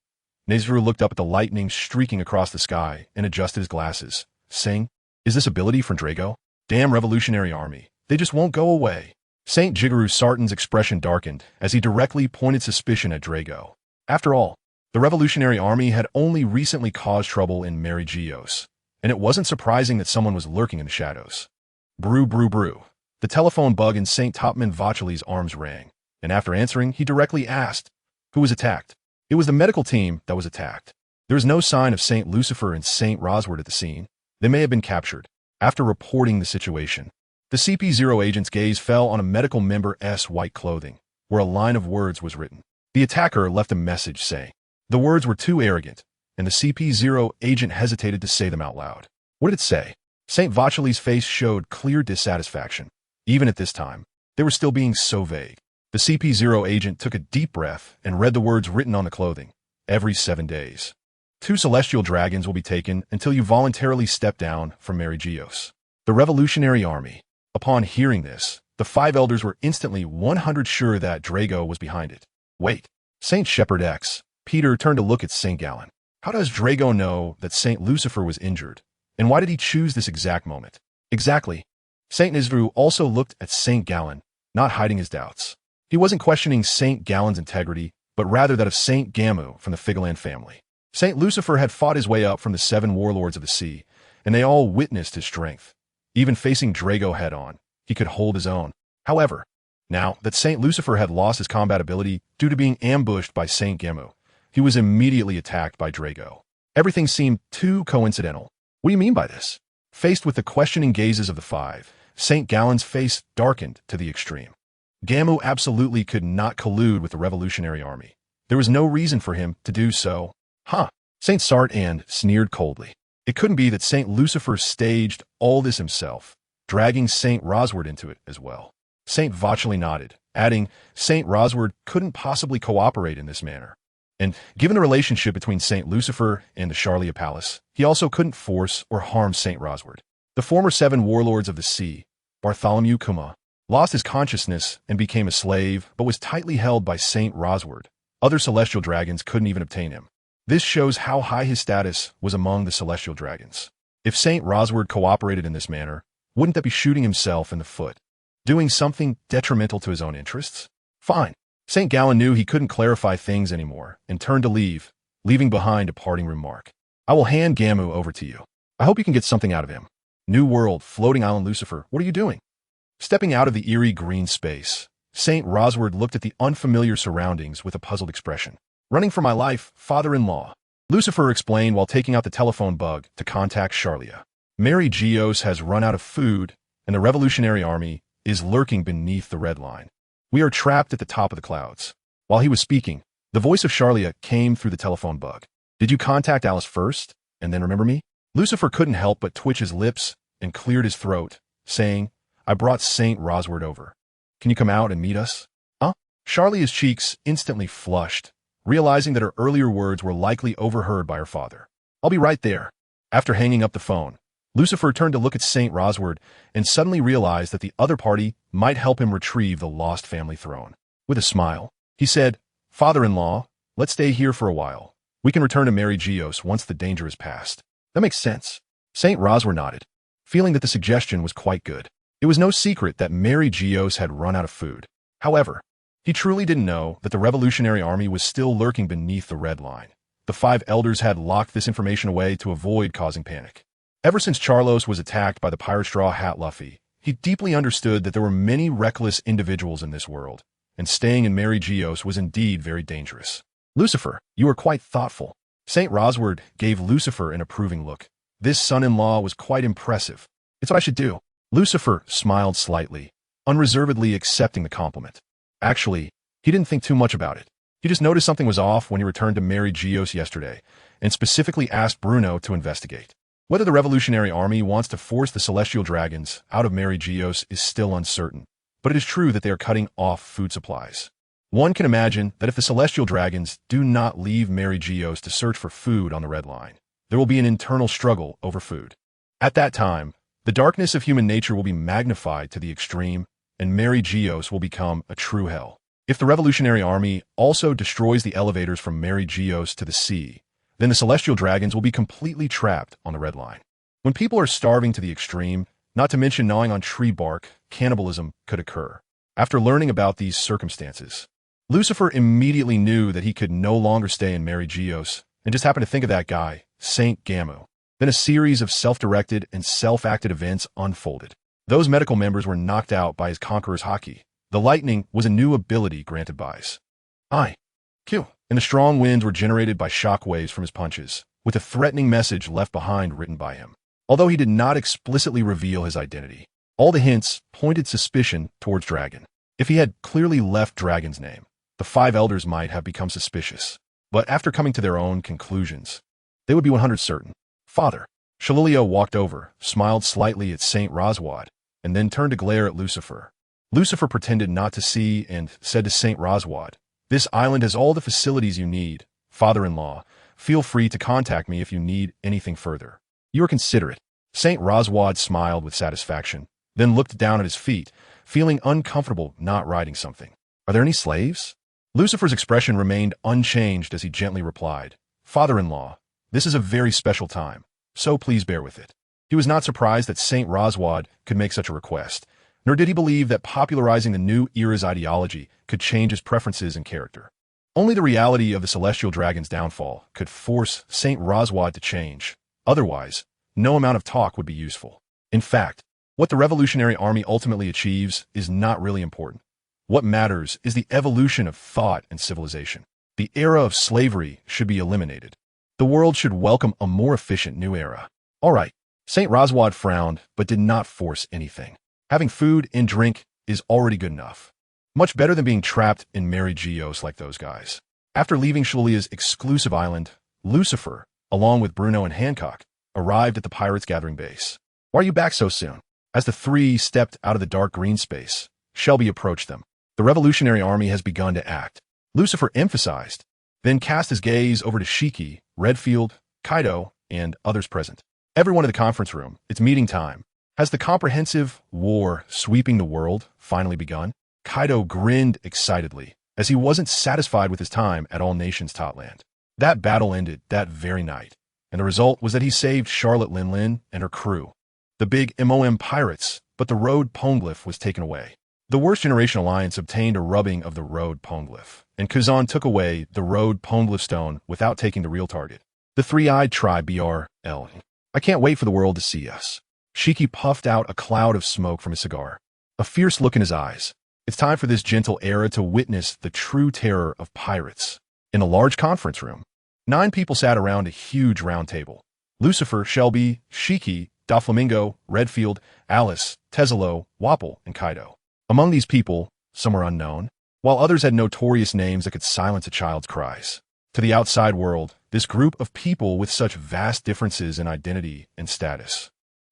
Nazru looked up at the lightning streaking across the sky and adjusted his glasses, saying, is this ability from Drago? Damn Revolutionary Army. They just won't go away. St. Jigaru Sartan's expression darkened as he directly pointed suspicion at Drago. After all, the Revolutionary Army had only recently caused trouble in Mary Geos, and it wasn't surprising that someone was lurking in the shadows. Brew, brew, brew. The telephone bug in St. Topman Vacheli's arms rang, and after answering, he directly asked, who was attacked? It was the medical team that was attacked. There was no sign of St. Lucifer and St. Rosward at the scene. They may have been captured. After reporting the situation, the CP0 agent's gaze fell on a medical member's white clothing, where a line of words was written. The attacker left a message saying, the words were too arrogant, and the CP0 agent hesitated to say them out loud. What did it say? St. Vacheli's face showed clear dissatisfaction. Even at this time, they were still being so vague. The CP0 agent took a deep breath and read the words written on the clothing. Every 7 days. 2 celestial dragons will be taken until you voluntarily step down from Mary Geos. The Revolutionary Army. Upon hearing this, the 5 elders were instantly 100% sure that Drago was behind it. Wait, Saint Shepherd X. Peter turned to look at Saint Gallen. How does Drago know that Saint Lucifer was injured? And why did he choose this exact moment? Exactly. Saint Nisru also looked at Saint Gallen, not hiding his doubts. He wasn't questioning Saint Gallen's integrity, but rather that of Saint Gamu from the Figaland family. Saint Lucifer had fought his way up from the 7 warlords of the sea, and they all witnessed his strength. Even facing Drago head-on, he could hold his own. However, now that Saint Lucifer had lost his combat ability due to being ambushed by Saint Gamu, he was immediately attacked by Drago. Everything seemed too coincidental. What do you mean by this? Faced with the questioning gazes of the 5, Saint Gallen's face darkened to the extreme. Gamu absolutely could not collude with the Revolutionary Army. There was no reason for him to do so. Huh. Saint Sartan sneered coldly. It couldn't be that Saint Lucifer staged all this himself, dragging Saint Rosward into it as well. Saint Vachely nodded, adding, Saint Rosward couldn't possibly cooperate in this manner. And given the relationship between Saint Lucifer and the Charlia Palace, he also couldn't force or harm Saint Rosward. The former 7 warlords of the sea, Bartholomew Kuma, lost his consciousness and became a slave, but was tightly held by Saint Rosward. Other celestial dragons couldn't even obtain him. This shows how high his status was among the celestial dragons. If Saint Rosward cooperated in this manner, wouldn't that be shooting himself in the foot? Doing something detrimental to his own interests? Fine. Saint Gallen knew he couldn't clarify things anymore and turned to leave, leaving behind a parting remark. I will hand Gamu over to you. I hope you can get something out of him. New world, floating island Lucifer, what are you doing? Stepping out of the eerie green space, Saint Rosward looked at the unfamiliar surroundings with a puzzled expression. Running for my life, father-in-law. Lucifer explained while taking out the telephone bug to contact Charlia. Mary Geos has run out of food, and the Revolutionary Army is lurking beneath the red line. We are trapped at the top of the clouds. While he was speaking, the voice of Charlia came through the telephone bug. Did you contact Alice first, and then remember me? Lucifer couldn't help but twitch his lips and cleared his throat, saying, I brought Saint Rosward over. Can you come out and meet us? Huh? Charlia's cheeks instantly flushed, realizing that her earlier words were likely overheard by her father. I'll be right there. After hanging up the phone, Lucifer turned to look at Saint Rosward and suddenly realized that the other party might help him retrieve the lost family throne. With a smile, he said, Father-in-law, let's stay here for a while. We can return to Mary Geos once the danger is past. That makes sense. Saint Rosward nodded, feeling that the suggestion was quite good. It was no secret that Mary Geos had run out of food. However, he truly didn't know that the Revolutionary Army was still lurking beneath the red line. The 5 elders had locked this information away to avoid causing panic. Ever since Charlos was attacked by the Pirate Straw Hat Luffy, he deeply understood that there were many reckless individuals in this world, and staying in Mary Geos was indeed very dangerous. Lucifer, you are quite thoughtful. Saint Rosward gave Lucifer an approving look. This son-in-law was quite impressive. It's what I should do. Lucifer smiled slightly, unreservedly accepting the compliment. Actually, he didn't think too much about it. He just noticed something was off when he returned to Mary Geos yesterday, and specifically asked Bruno to investigate. Whether the Revolutionary Army wants to force the Celestial Dragons out of Mary Geos is still uncertain, but it is true that they are cutting off food supplies. One can imagine that if the Celestial Dragons do not leave Mary Geos to search for food on the Red Line, there will be an internal struggle over food. At that time, the darkness of human nature will be magnified to the extreme, and Mary Geos will become a true hell. If the Revolutionary Army also destroys the elevators from Mary Geos to the sea, then the Celestial Dragons will be completely trapped on the Red Line. When people are starving to the extreme, not to mention gnawing on tree bark, cannibalism could occur. After learning about these circumstances, Lucifer immediately knew that he could no longer stay in Mary Geos, and just happened to think of that guy, Saint Gamu. Then a series of self-directed and self-acted events unfolded. Those medical members were knocked out by his Conqueror's Haki. The lightning was a new ability granted by Q, and the strong winds were generated by shock waves from his punches, with a threatening message left behind written by him. Although he did not explicitly reveal his identity, all the hints pointed suspicion towards Dragon. If he had clearly left Dragon's name, the 5 elders might have become suspicious. But after coming to their own conclusions, they would be 100% certain. Father. Shalilia walked over, smiled slightly at Saint Roswad, and then turned to glare at Lucifer. Lucifer pretended not to see and said to Saint Roswad, "This island has all the facilities you need, father-in-law, Feel free to contact me if you need anything further. You are considerate. Saint Roswad smiled with satisfaction, then looked down at his feet, feeling uncomfortable not riding something. Are there any slaves? Lucifer's expression remained unchanged as he gently replied, Father-in-law, this is a very special time, so please bear with it. He was not surprised that Saint Roswad could make such a request, nor did he believe that popularizing the new era's ideology could change his preferences and character. Only the reality of the celestial dragon's downfall could force Saint Roswad to change. Otherwise, no amount of talk would be useful. In fact, what the Revolutionary Army ultimately achieves is not really important. What matters is the evolution of thought and civilization. The era of slavery should be eliminated. The world should welcome a more efficient new era. All right. Saint Roswad frowned, but did not force anything. Having food and drink is already good enough. Much better than being trapped in Mary Geos like those guys. After leaving Shalia's exclusive island, Lucifer, along with Bruno and Hancock, arrived at the pirates' gathering base. Why are you back so soon? As the three stepped out of the dark green space, Shelby approached them. The Revolutionary Army has begun to act, Lucifer emphasized, then cast his gaze over to Shiki, Redfield, Kaido, and others present. Everyone in the conference room, it's meeting time. Has the comprehensive war sweeping the world finally begun? Kaido grinned excitedly, as he wasn't satisfied with his time at All Nations Totland. That battle ended that very night, and the result was that he saved Charlotte Lin and her crew. The big MOM pirates, but the Road Poneglyph was taken away. The Worst Generation Alliance obtained a rubbing of the Road Poneglyph, and Kazan took away the Road Poneglyph stone without taking the real target. The Three-Eyed Tribe BRL. I can't wait for the world to see us. Shiki puffed out a cloud of smoke from his cigar, a fierce look in his eyes. It's time for this gentle era to witness the true terror of pirates. In a large conference room, 9 people sat around a huge round table. Lucifer, Shelby, Shiki, Doflamingo, Redfield, Alice, Tezzalo, Wapple, and Kaido. Among these people, some were unknown, while others had notorious names that could silence a child's cries. To the outside world, this group of people with such vast differences in identity and status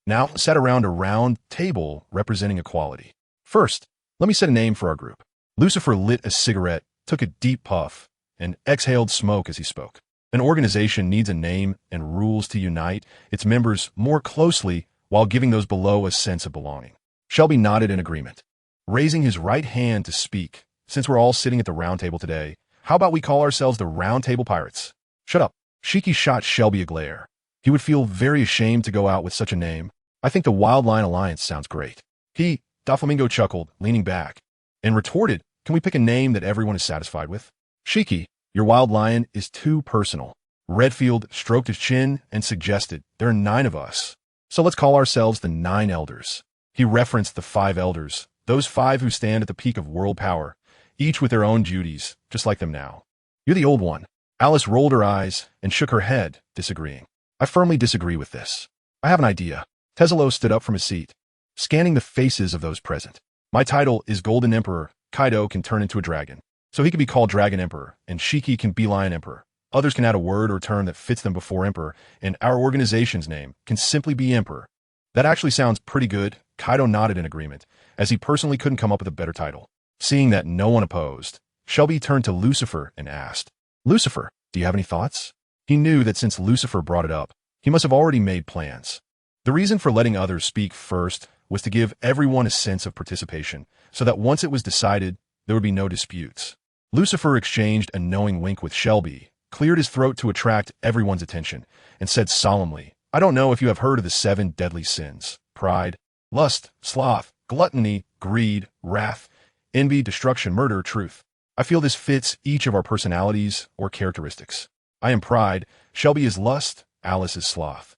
now sat around a round table representing equality. First, let me set a name for our group. Lucifer lit a cigarette, took a deep puff, and exhaled smoke as he spoke. An organization needs a name and rules to unite its members more closely while giving those below a sense of belonging. Shelby nodded in agreement, raising his right hand to speak. Since we're all sitting at the round table today, how about we call ourselves the Round Table Pirates? Shut up. Shiki shot Shelby a glare. He would feel very ashamed to go out with such a name. I think the Wild Lion Alliance sounds great. Doflamingo chuckled, leaning back, and retorted, can we pick a name that everyone is satisfied with? Shiki, your Wild Lion is too personal. Redfield stroked his chin and suggested, there are 9 of us, so let's call ourselves the 9 Elders. He referenced the 5 Elders, those 5 who stand at the peak of world power, each with their own duties, just like them now. You're the old one. Alice rolled her eyes and shook her head, disagreeing. I firmly disagree with this. I have an idea. Tezzalo stood up from his seat, scanning the faces of those present. My title is Golden Emperor. Kaido can turn into a dragon, so he can be called Dragon Emperor, and Shiki can be Lion Emperor. Others can add a word or term that fits them before Emperor, and our organization's name can simply be Emperor. That actually sounds pretty good. Kaido nodded in agreement, as he personally couldn't come up with a better title. Seeing that no one opposed, Shelby turned to Lucifer and asked, Lucifer, do you have any thoughts? He knew that since Lucifer brought it up, he must have already made plans. The reason for letting others speak first was to give everyone a sense of participation, so that once it was decided, there would be no disputes. Lucifer exchanged a knowing wink with Shelby, cleared his throat to attract everyone's attention, and said solemnly, I don't know if you have heard of the 7 deadly sins: pride, lust, sloth, gluttony, greed, wrath, envy, destruction, murder, truth. I feel this fits each of our personalities or characteristics. I am pride, Shelby is lust, Alice is sloth.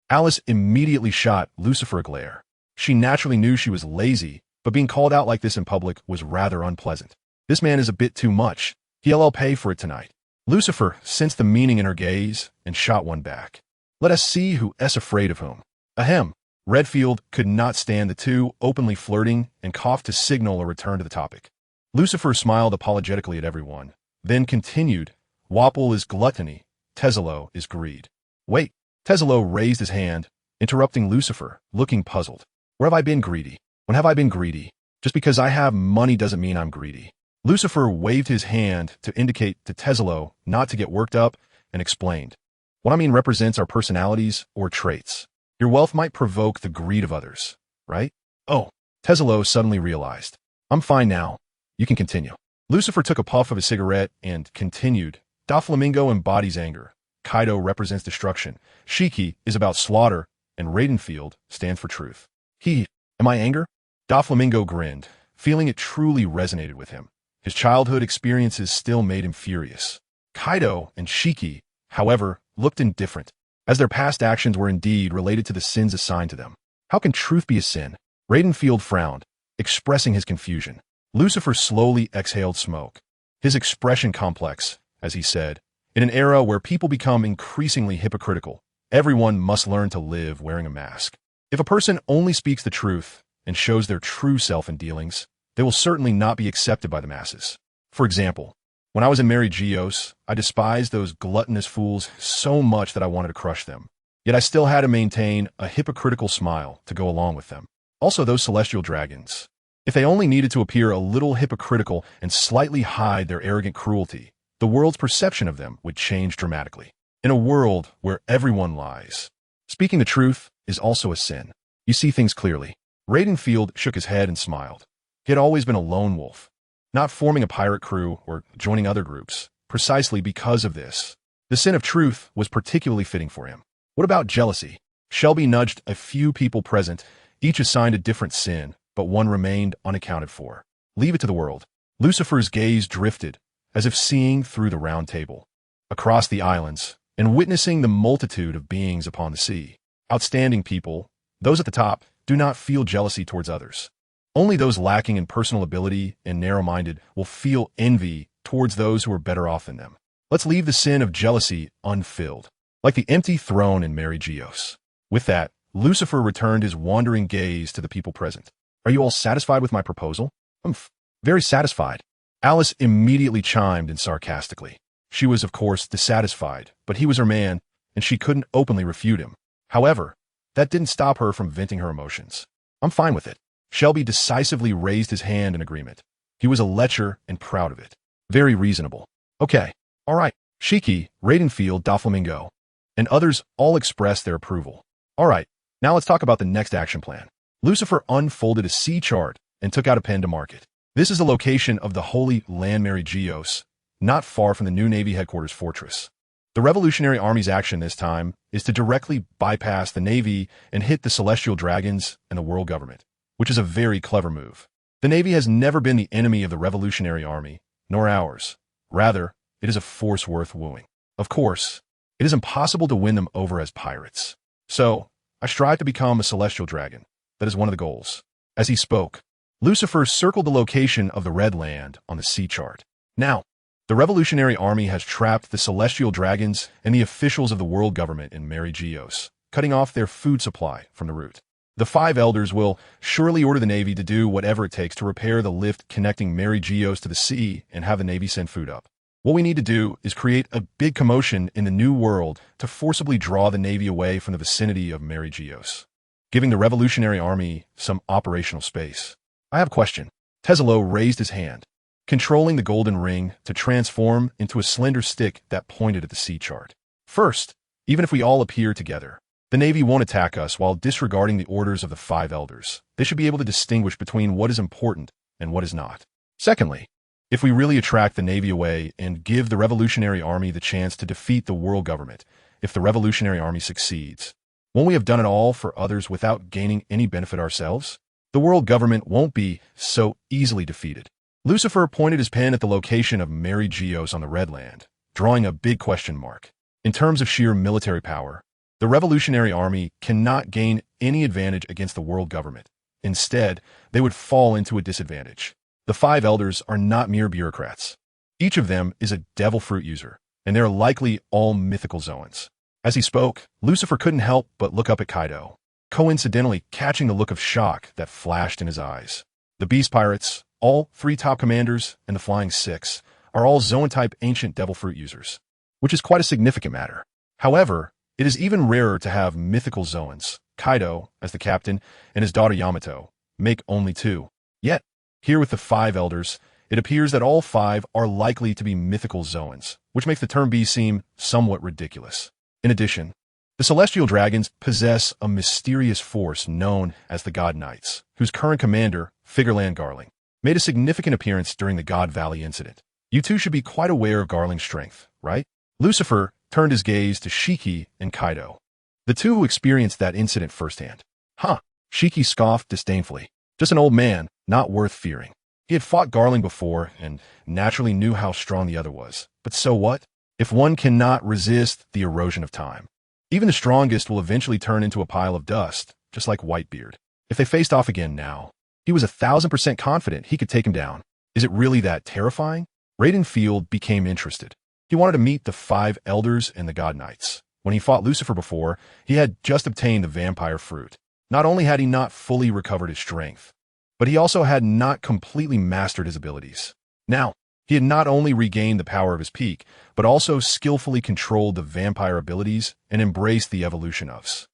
Alice immediately shot Lucifer a glare. She naturally knew she was lazy, but being called out like this in public was rather unpleasant. This man is a bit too much. He'll pay for it tonight. Lucifer sensed the meaning in her gaze and shot one back. Let us see who is afraid of whom. Ahem. Redfield could not stand the two openly flirting and coughed to signal a return to the topic. Lucifer smiled apologetically at everyone, then continued, Wapple is gluttony, Tezzalo is greed. Wait. Tezzalo raised his hand, interrupting Lucifer, looking puzzled. Where have I been greedy? When have I been greedy? Just because I have money doesn't mean I'm greedy. Lucifer waved his hand to indicate to Tezzalo not to get worked up and explained. What I mean represents our personalities or traits. Your wealth might provoke the greed of others, right? Oh, Tesla suddenly realized. I'm fine now. You can continue. Lucifer took a puff of his cigarette and continued. Doflamingo embodies anger. Kaido represents destruction. Shiki is about slaughter, and Raidenfield stands for truth. Am I anger? Doflamingo grinned, feeling it truly resonated with him. His childhood experiences still made him furious. Kaido and Shiki, however, looked indifferent, as their past actions were indeed related to the sins assigned to them. How can truth be a sin? Raidenfield frowned, expressing his confusion. Lucifer slowly exhaled smoke. His expression complex, as he said, in an era where people become increasingly hypocritical, everyone must learn to live wearing a mask. If a person only speaks the truth and shows their true self in dealings, they will certainly not be accepted by the masses. For example, when I was in Mary Geos, I despised those gluttonous fools so much that I wanted to crush them. Yet I still had to maintain a hypocritical smile to go along with them. Also those celestial dragons. If they only needed to appear a little hypocritical and slightly hide their arrogant cruelty, the world's perception of them would change dramatically. In a world where everyone lies, speaking the truth is also a sin. You see things clearly. Raidenfield shook his head and smiled. He had always been a lone wolf, not forming a pirate crew or joining other groups, precisely because of this. The sin of truth was particularly fitting for him. What about jealousy? Shelby nudged a few people present, each assigned a different sin, but one remained unaccounted for. Leave it to the world. Lucifer's gaze drifted, as if seeing through the round table, across the islands, and witnessing the multitude of beings upon the sea. Outstanding people, those at the top, do not feel jealousy towards others. Only those lacking in personal ability and narrow-minded will feel envy towards those who are better off than them. Let's leave the sin of jealousy unfilled, like the empty throne in Mary Geos. With that, Lucifer returned his wandering gaze to the people present. Are you all satisfied with my proposal? I'm very satisfied. Alice immediately chimed in sarcastically. She was, of course, dissatisfied, but he was her man, and she couldn't openly refute him. However, that didn't stop her from venting her emotions. I'm fine with it. Shelby decisively raised his hand in agreement. He was a lecher and proud of it. Very reasonable. Okay, all right. Shiki, Raidenfield, Doflamingo, and others all expressed their approval. All right, now let's talk about the next action plan. Lucifer unfolded a sea chart and took out a pen to mark it. This is the location of the Holy Land Mary Geos, not far from the new Navy headquarters fortress. The Revolutionary Army's action this time is to directly bypass the Navy and hit the Celestial Dragons and the world government, which is a very clever move. The Navy has never been the enemy of the Revolutionary Army, nor ours. Rather, it is a force worth wooing. Of course, it is impossible to win them over as pirates. So, I strive to become a Celestial Dragon. That is one of the goals. As he spoke, Lucifer circled the location of the Red Land on the sea chart. Now, the Revolutionary Army has trapped the Celestial Dragons and the officials of the world government in Mary Geos, cutting off their food supply from the route. The five elders will surely order the Navy to do whatever it takes to repair the lift connecting Mary Geos to the sea and have the Navy send food up. What we need to do is create a big commotion in the New World to forcibly draw the Navy away from the vicinity of Mary Geos, giving the Revolutionary Army some operational space. I have a question. Tesla raised his hand, controlling the golden ring to transform into a slender stick that pointed at the sea chart. First, even if we all appear together, the Navy won't attack us while disregarding the orders of the five elders. They should be able to distinguish between what is important and what is not. Secondly, if we really attract the Navy away and give the Revolutionary Army the chance to defeat the world government, if the Revolutionary Army succeeds, won't we have done it all for others without gaining any benefit ourselves? The world government won't be so easily defeated. Lucifer pointed his pen at the location of Mary Geos on the Red Land, drawing a big question mark. In terms of sheer military power, the Revolutionary Army cannot gain any advantage against the world government. Instead, they would fall into a disadvantage. The five elders are not mere bureaucrats. Each of them is a devil fruit user, and they are likely all mythical Zoans. As he spoke, Lucifer couldn't help but look up at Kaido, coincidentally catching the look of shock that flashed in his eyes. The Beast Pirates, all three top commanders, and the Flying Six are all Zoan-type ancient devil fruit users, which is quite a significant matter. However, it is even rarer to have mythical Zoans. Kaido, as the captain, and his daughter Yamato, make only two. Yet, here with the five elders, It appears that all 5 are likely to be mythical Zoans, which makes the term B seem somewhat ridiculous. In addition, the celestial dragons possess a mysterious force known as the God Knights, whose current commander, Figureland Garling, made a significant appearance during the God Valley incident. You two should be quite aware of Garling's strength, right? Lucifer turned his gaze to Shiki and Kaido, the two who experienced that incident firsthand. Huh, Shiki scoffed disdainfully. Just an old man, not worth fearing. He had fought Garling before and naturally knew how strong the other was. But so what? If one cannot resist the erosion of time, even the strongest will eventually turn into a pile of dust, just like Whitebeard. If they faced off again now, he was 1,000% confident he could take him down. Is it really that terrifying? Raiden Field became interested. He wanted to meet the 5 elders and the God Knights. When he fought Lucifer before, he had just obtained the vampire fruit. Not only had he not fully recovered his strength, but he also had not completely mastered his abilities. Now, he had not only regained the power of his peak, but also skillfully controlled the vampire abilities and embraced the evolution of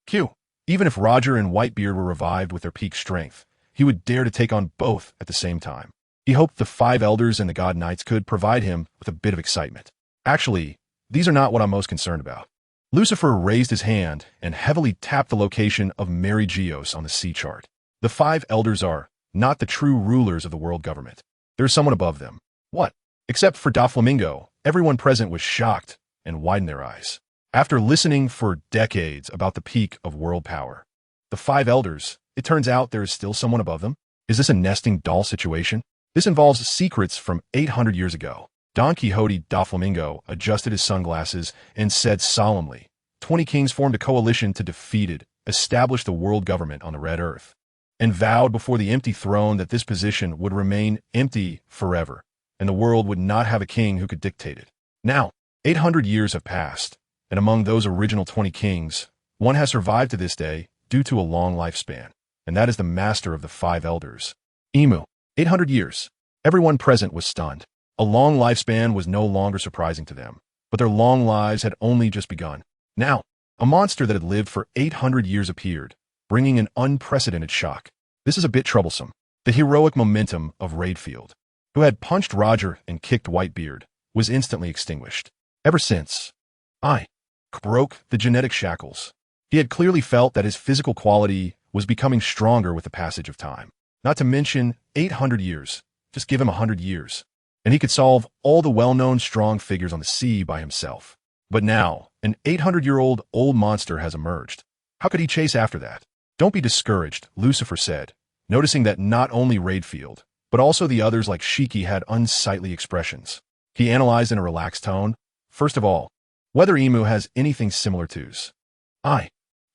Q. Even if Roger and Whitebeard were revived with their peak strength, he would dare to take on both at the same time. He hoped the 5 elders and the God Knights could provide him with a bit of excitement. Actually, these are not what I'm most concerned about. Lucifer raised his hand and heavily tapped the location of Mary Geos on the sea chart. The 5 elders are not the true rulers of the world government. There's someone above them. What? Except for Doflamingo, everyone present was shocked and widened their eyes. After listening for decades about the peak of world power, the 5 elders, it turns out there is still someone above them? Is this a nesting doll situation? This involves secrets from 800 years ago. Don Quixote Doflamingo adjusted his sunglasses and said solemnly, 20 kings formed a coalition to defeat it, establish the world government on the Red Earth, and vowed before the empty throne that this position would remain empty forever, and the world would not have a king who could dictate it. Now, 800 years have passed, and among those original 20 kings, one has survived to this day due to a long lifespan, and that is the master of the 5 elders. Emu. 800 years. Everyone present was stunned. A long lifespan was no longer surprising to them, but their long lives had only just begun. Now, a monster that had lived for 800 years appeared, bringing an unprecedented shock. This is a bit troublesome. The heroic momentum of Raidfield, who had punched Roger and kicked Whitebeard, was instantly extinguished. Ever since I broke the genetic shackles, he had clearly felt that his physical quality was becoming stronger with the passage of time. Not to mention 800 years. Just give him 100 years, and he could solve all the well-known strong figures on the sea by himself. But now, an 800-year-old old monster has emerged. How could he chase after that? Don't be discouraged, Lucifer said, noticing that not only Raidfield, but also the others like Shiki had unsightly expressions. He analyzed in a relaxed tone. First of all, whether Emu has anything similar to's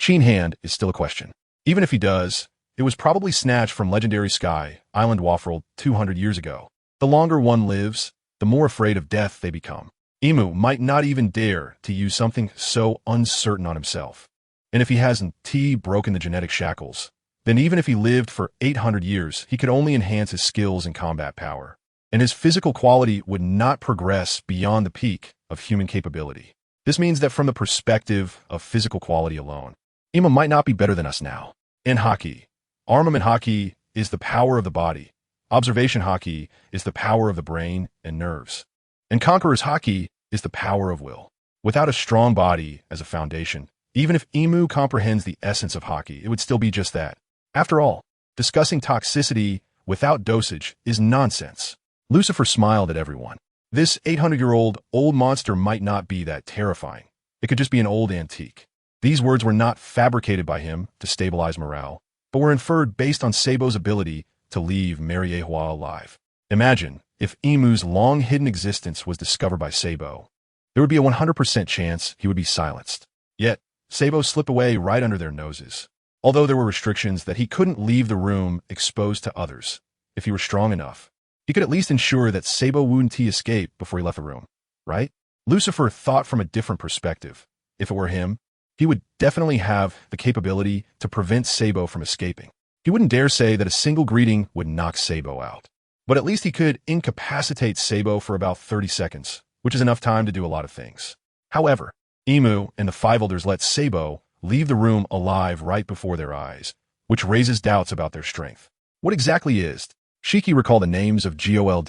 Sheen Hand is still a question. Even if he does, it was probably snatched from legendary Sky Island Waffle 200 years ago. The longer one lives, the more afraid of death they become. Emu might not even dare to use something so uncertain on himself. And if he hasn't broken the genetic shackles, then even if he lived for 800 years, he could only enhance his skills and combat power. And his physical quality would not progress beyond the peak of human capability. This means that from the perspective of physical quality alone, Emu might not be better than us now. In hockey, armament hockey is the power of the body. Observation hockey is the power of the brain and nerves. And Conqueror's hockey is the power of will. Without a strong body as a foundation, even if Emu comprehends the essence of hockey, it would still be just that. After all, discussing toxicity without dosage is nonsense. Lucifer smiled at everyone. This 800-year-old old monster might not be that terrifying. It could just be an old antique. These words were not fabricated by him to stabilize morale, but were inferred based on Sabo's ability to leave Mariehua alive. Imagine if Emu's long-hidden existence was discovered by Sabo. There would be a 100% chance he would be silenced. Yet, Sabo slipped away right under their noses. Although there were restrictions that he couldn't leave the room exposed to others, if he were strong enough, he could at least ensure that Sabo wouldn't escape before he left the room, right? Lucifer thought from a different perspective. If it were him, he would definitely have the capability to prevent Sabo from escaping. He wouldn't dare say that a single greeting would knock Sabo out. But at least he could incapacitate Sabo for about 30 seconds, which is enough time to do a lot of things. However, Emu and the 5 elders let Sabo leave the room alive right before their eyes, which raises doubts about their strength. What exactly is Shiki recalled the names of Gold,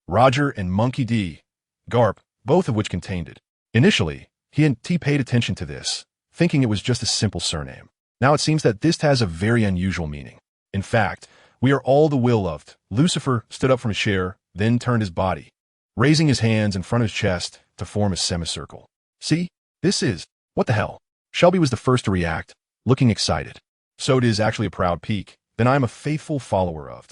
Roger, and Monkey D. Garp, both of which contained it. Initially, he hadn't paid attention to this, thinking it was just a simple surname. Now it seems that this has a very unusual meaning. In fact, we are all the will-loved. Lucifer stood up from his chair, then turned his body, raising his hands in front of his chest to form a semicircle. See? This is... What the hell? Shelby was the first to react, looking excited. So it is actually a proud peak. Then I am a faithful follower of.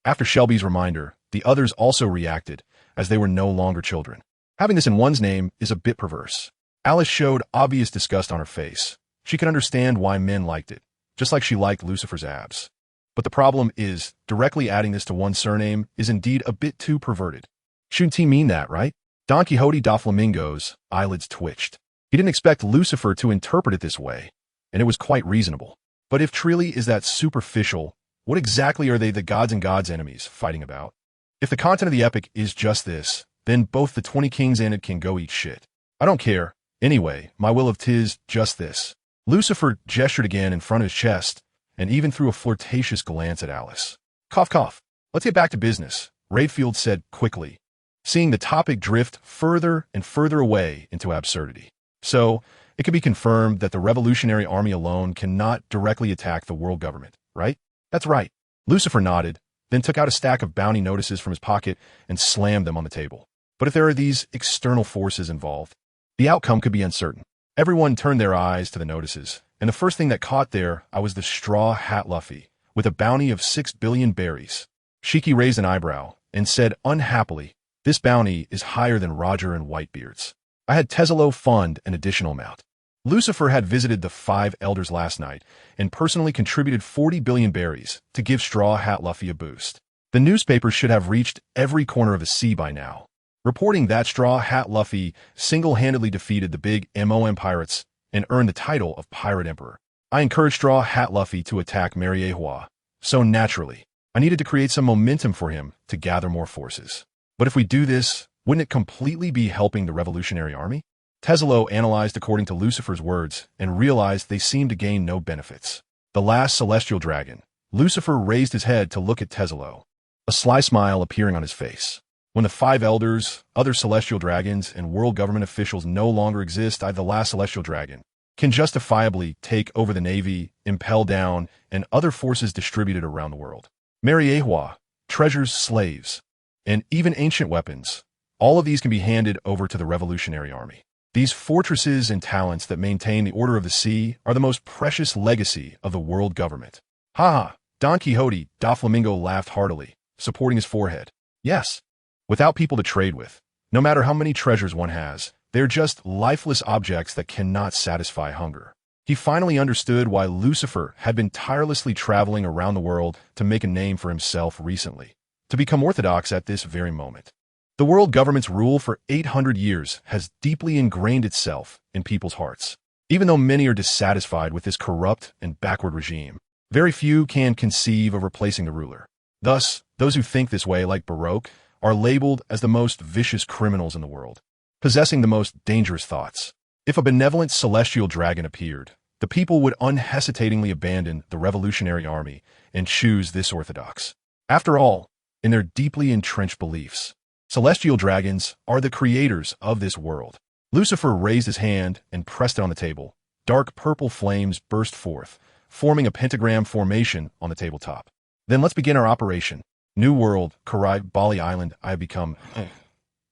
After Shelby's reminder, the others also reacted, as they were no longer children. Having this in one's name is a bit perverse. Alice showed obvious disgust on her face. She could understand why men liked it, just like she liked Lucifer's abs. But the problem is, directly adding this to one's surname is indeed a bit too perverted. Shouldn't he mean that, right? Don Quixote da Flamingo's eyelids twitched. He didn't expect Lucifer to interpret it this way, and it was quite reasonable. But if truly is that superficial, what exactly are they the gods and gods' enemies fighting about? If the content of the epic is just this, then both the 20 kings and it can go eat shit. I don't care. Anyway, my will of 'tis just this. Lucifer gestured again in front of his chest, and even threw a flirtatious glance at Alice. Cough, cough. Let's get back to business, Rayfield said quickly, seeing the topic drift further and further away into absurdity. So, it can be confirmed that the Revolutionary Army alone cannot directly attack the world government, right? That's right. Lucifer nodded, then took out a stack of bounty notices from his pocket and slammed them on the table. But if there are these external forces involved, the outcome could be uncertain. Everyone turned their eyes to the notices, and the first thing that caught their eye was the Straw Hat Luffy, with a bounty of 6 billion berries. Shiki raised an eyebrow and said unhappily, "This bounty is higher than Roger and Whitebeard's. I had Tesalo fund an additional amount." Lucifer had visited the 5 elders last night and personally contributed 40 billion berries to give Straw Hat Luffy a boost. The newspapers should have reached every corner of the sea by now, reporting that Straw Hat Luffy single-handedly defeated the big MOM pirates and earned the title of Pirate Emperor. I encouraged Straw Hat Luffy to attack Mariehua, so naturally, I needed to create some momentum for him to gather more forces. But if we do this, wouldn't it completely be helping the Revolutionary Army? Tesalo analyzed according to Lucifer's words and realized they seemed to gain no benefits. The last celestial dragon. Lucifer raised his head to look at Tesalo, a sly smile appearing on his face. When the 5 elders, other celestial dragons, and world government officials no longer exist, the last celestial dragon can justifiably take over the navy, impel down, and other forces distributed around the world. Mariehua, treasures, slaves, and even ancient weapons. All of these can be handed over to the Revolutionary Army. These fortresses and talents that maintain the order of the sea are the most precious legacy of the world government. Ha ha! Don Quixote da Flamingo laughed heartily, supporting his forehead. Yes. Without people to trade with, no matter how many treasures one has, they're just lifeless objects that cannot satisfy hunger. He finally understood why Lucifer had been tirelessly traveling around the world to make a name for himself recently, to become orthodox at this very moment. The world government's rule for 800 years has deeply ingrained itself in people's hearts. Even though many are dissatisfied with this corrupt and backward regime, very few can conceive of replacing the ruler. Thus, those who think this way, like Baroque, are labeled as the most vicious criminals in the world, possessing the most dangerous thoughts. If a benevolent celestial dragon appeared, the people would unhesitatingly abandon the Revolutionary Army and choose this orthodox. After all, in their deeply entrenched beliefs, celestial dragons are the creators of this world. Lucifer raised his hand and pressed it on the table. Dark purple flames burst forth, forming a pentagram formation on the tabletop. Then let's begin our operation. New World, Karai, Bali Island, I have become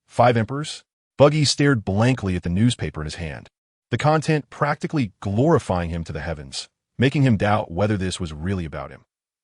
5 emperors? Buggy stared blankly at the newspaper in his hand, the content practically glorifying him to the heavens, making him doubt whether this was really about him.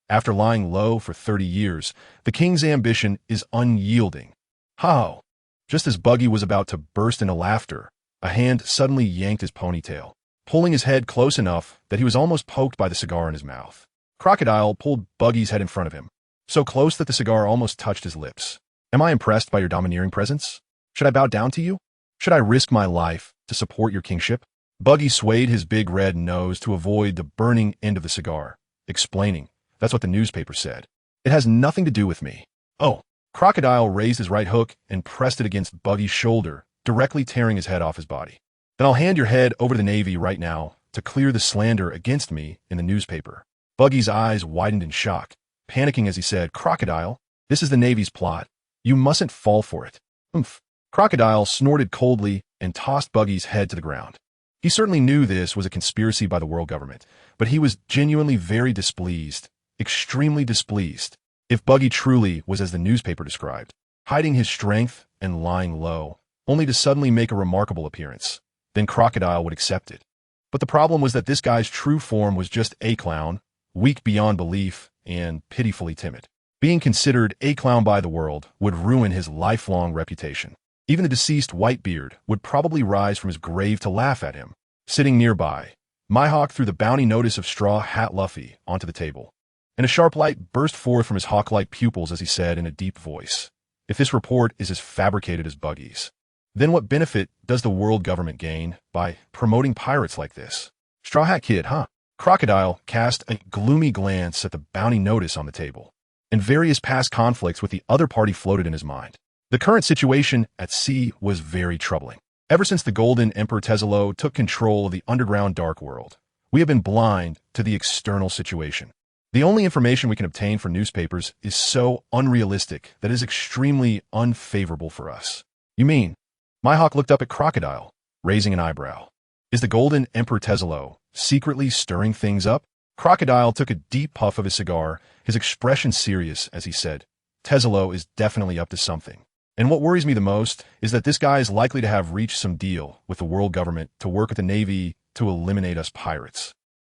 After lying low for 30 years, the king's ambition is unyielding. How? Just as Buggy was about to burst into laughter, a hand suddenly yanked his ponytail, pulling his head close enough that he was almost poked by the cigar in his mouth. Crocodile pulled Buggy's head in front of him, so close that the cigar almost touched his lips. Am I impressed by your domineering presence? Should I bow down to you? Should I risk my life to support your kingship? Buggy swayed his big red nose to avoid the burning end of the cigar, explaining, that's what the newspaper said. It has nothing to do with me. Oh. Crocodile raised his right hook and pressed it against Buggy's shoulder, directly tearing his head off his body. Then I'll hand your head over to the Navy right now to clear the slander against me in the newspaper. Buggy's eyes widened in shock, panicking as he said, Crocodile, This is the Navy's plot. You mustn't fall for it. Oomph. Crocodile snorted coldly and tossed Buggy's head to the ground. He certainly knew this was a conspiracy by the world government, but he was genuinely very displeased, extremely displeased. If Buggy truly was as the newspaper described, hiding his strength and lying low, only to suddenly make a remarkable appearance, then Crocodile would accept it. But the problem was that this guy's true form was just a clown, weak beyond belief and pitifully timid. Being considered a clown by the world would ruin his lifelong reputation. Even the deceased Whitebeard would probably rise from his grave to laugh at him. Sitting nearby, Myhawk threw the bounty notice of Straw Hat Luffy onto the table, and a sharp light burst forth from his hawk-like pupils as he said in a deep voice, "If this report is as fabricated as Buggy's, then what benefit does the world government gain by promoting pirates like this? Straw Hat Kid, huh?" Crocodile cast a gloomy glance at the bounty notice on the table, and various past conflicts with the other party floated in his mind. The current situation at sea was very troubling. Ever since the Golden Emperor Tezzalo took control of the underground dark world, we have been blind to the external situation. The only information we can obtain from newspapers is so unrealistic that it is extremely unfavorable for us. You mean? Myhawk looked up at Crocodile, raising an eyebrow. Is the Golden Emperor Tezzalo secretly stirring things up? Crocodile took a deep puff of his cigar, his expression serious as he said, "Tezzalo is definitely up to something. And what worries me the most is that this guy is likely to have reached some deal with the world government to work with the Navy to eliminate us pirates.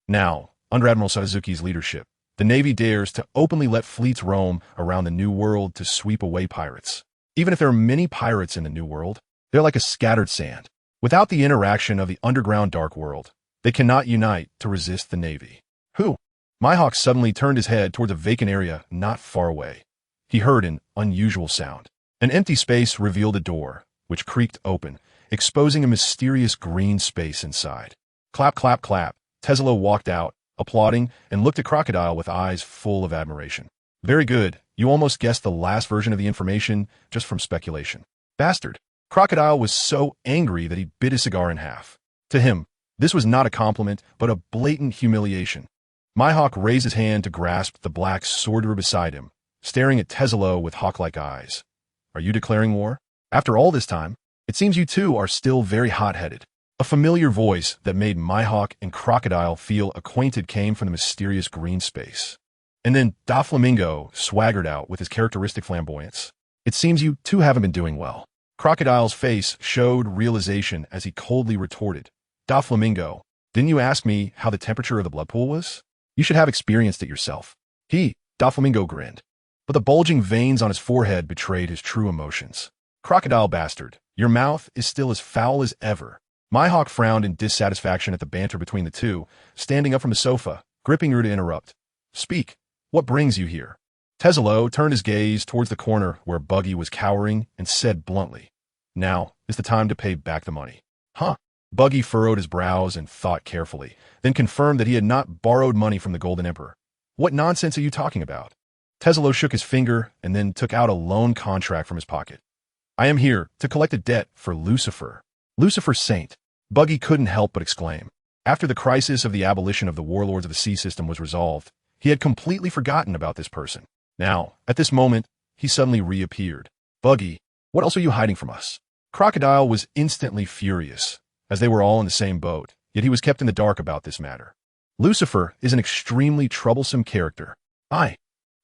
Now, under Admiral Sadazuki's leadership, the Navy dares to openly let fleets roam around the New World to sweep away pirates. Even if there are many pirates in the New World, they're like a scattered sand. Without the interaction of the underground dark world, they cannot unite to resist the Navy." Who? Myhawk suddenly turned his head towards a vacant area not far away. He heard an unusual sound. An empty space revealed a door, which creaked open, exposing a mysterious green space inside. Clap, clap, clap. Tezzalo walked out, applauding, and looked at Crocodile with eyes full of admiration. "Very good. You almost guessed the last version of the information just from speculation. Bastard." Crocodile was so angry that he bit his cigar in half. To him, this was not a compliment, but a blatant humiliation. Myhawk raised his hand to grasp the black sword beside him, staring at Tezzalo with hawk-like eyes. "Are you declaring war? After all this time, it seems you two are still very hot-headed." A familiar voice that made Myhawk and Crocodile feel acquainted came from the mysterious green space. And then Doflamingo swaggered out with his characteristic flamboyance. "It seems you two haven't been doing well." Crocodile's face showed realization as he coldly retorted, "Doflamingo, didn't you ask me how the temperature of the blood pool was? You should have experienced it yourself." Doflamingo grinned, but the bulging veins on his forehead betrayed his true emotions. "Crocodile bastard, your mouth is still as foul as ever." Myhawk frowned in dissatisfaction at the banter between the two, standing up from the sofa, gripping her to interrupt. "Speak. What brings you here?" Tezzalo turned his gaze towards the corner where Buggy was cowering and said bluntly, "Now is the time to pay back the money." "Huh?" Buggy furrowed his brows and thought carefully, then confirmed that he had not borrowed money from the Golden Emperor. "What nonsense are you talking about?" Tezzalo shook his finger and then took out a loan contract from his pocket. "I am here to collect a debt for Lucifer." "Lucifer Saint," Buggy couldn't help but exclaim. After the crisis of the abolition of the warlords of the sea system was resolved, he had completely forgotten about this person. Now, at this moment, he suddenly reappeared. "Buggy, what else are you hiding from us?" Crocodile was instantly furious, as they were all in the same boat, yet he was kept in the dark about this matter. "Lucifer is an extremely troublesome character.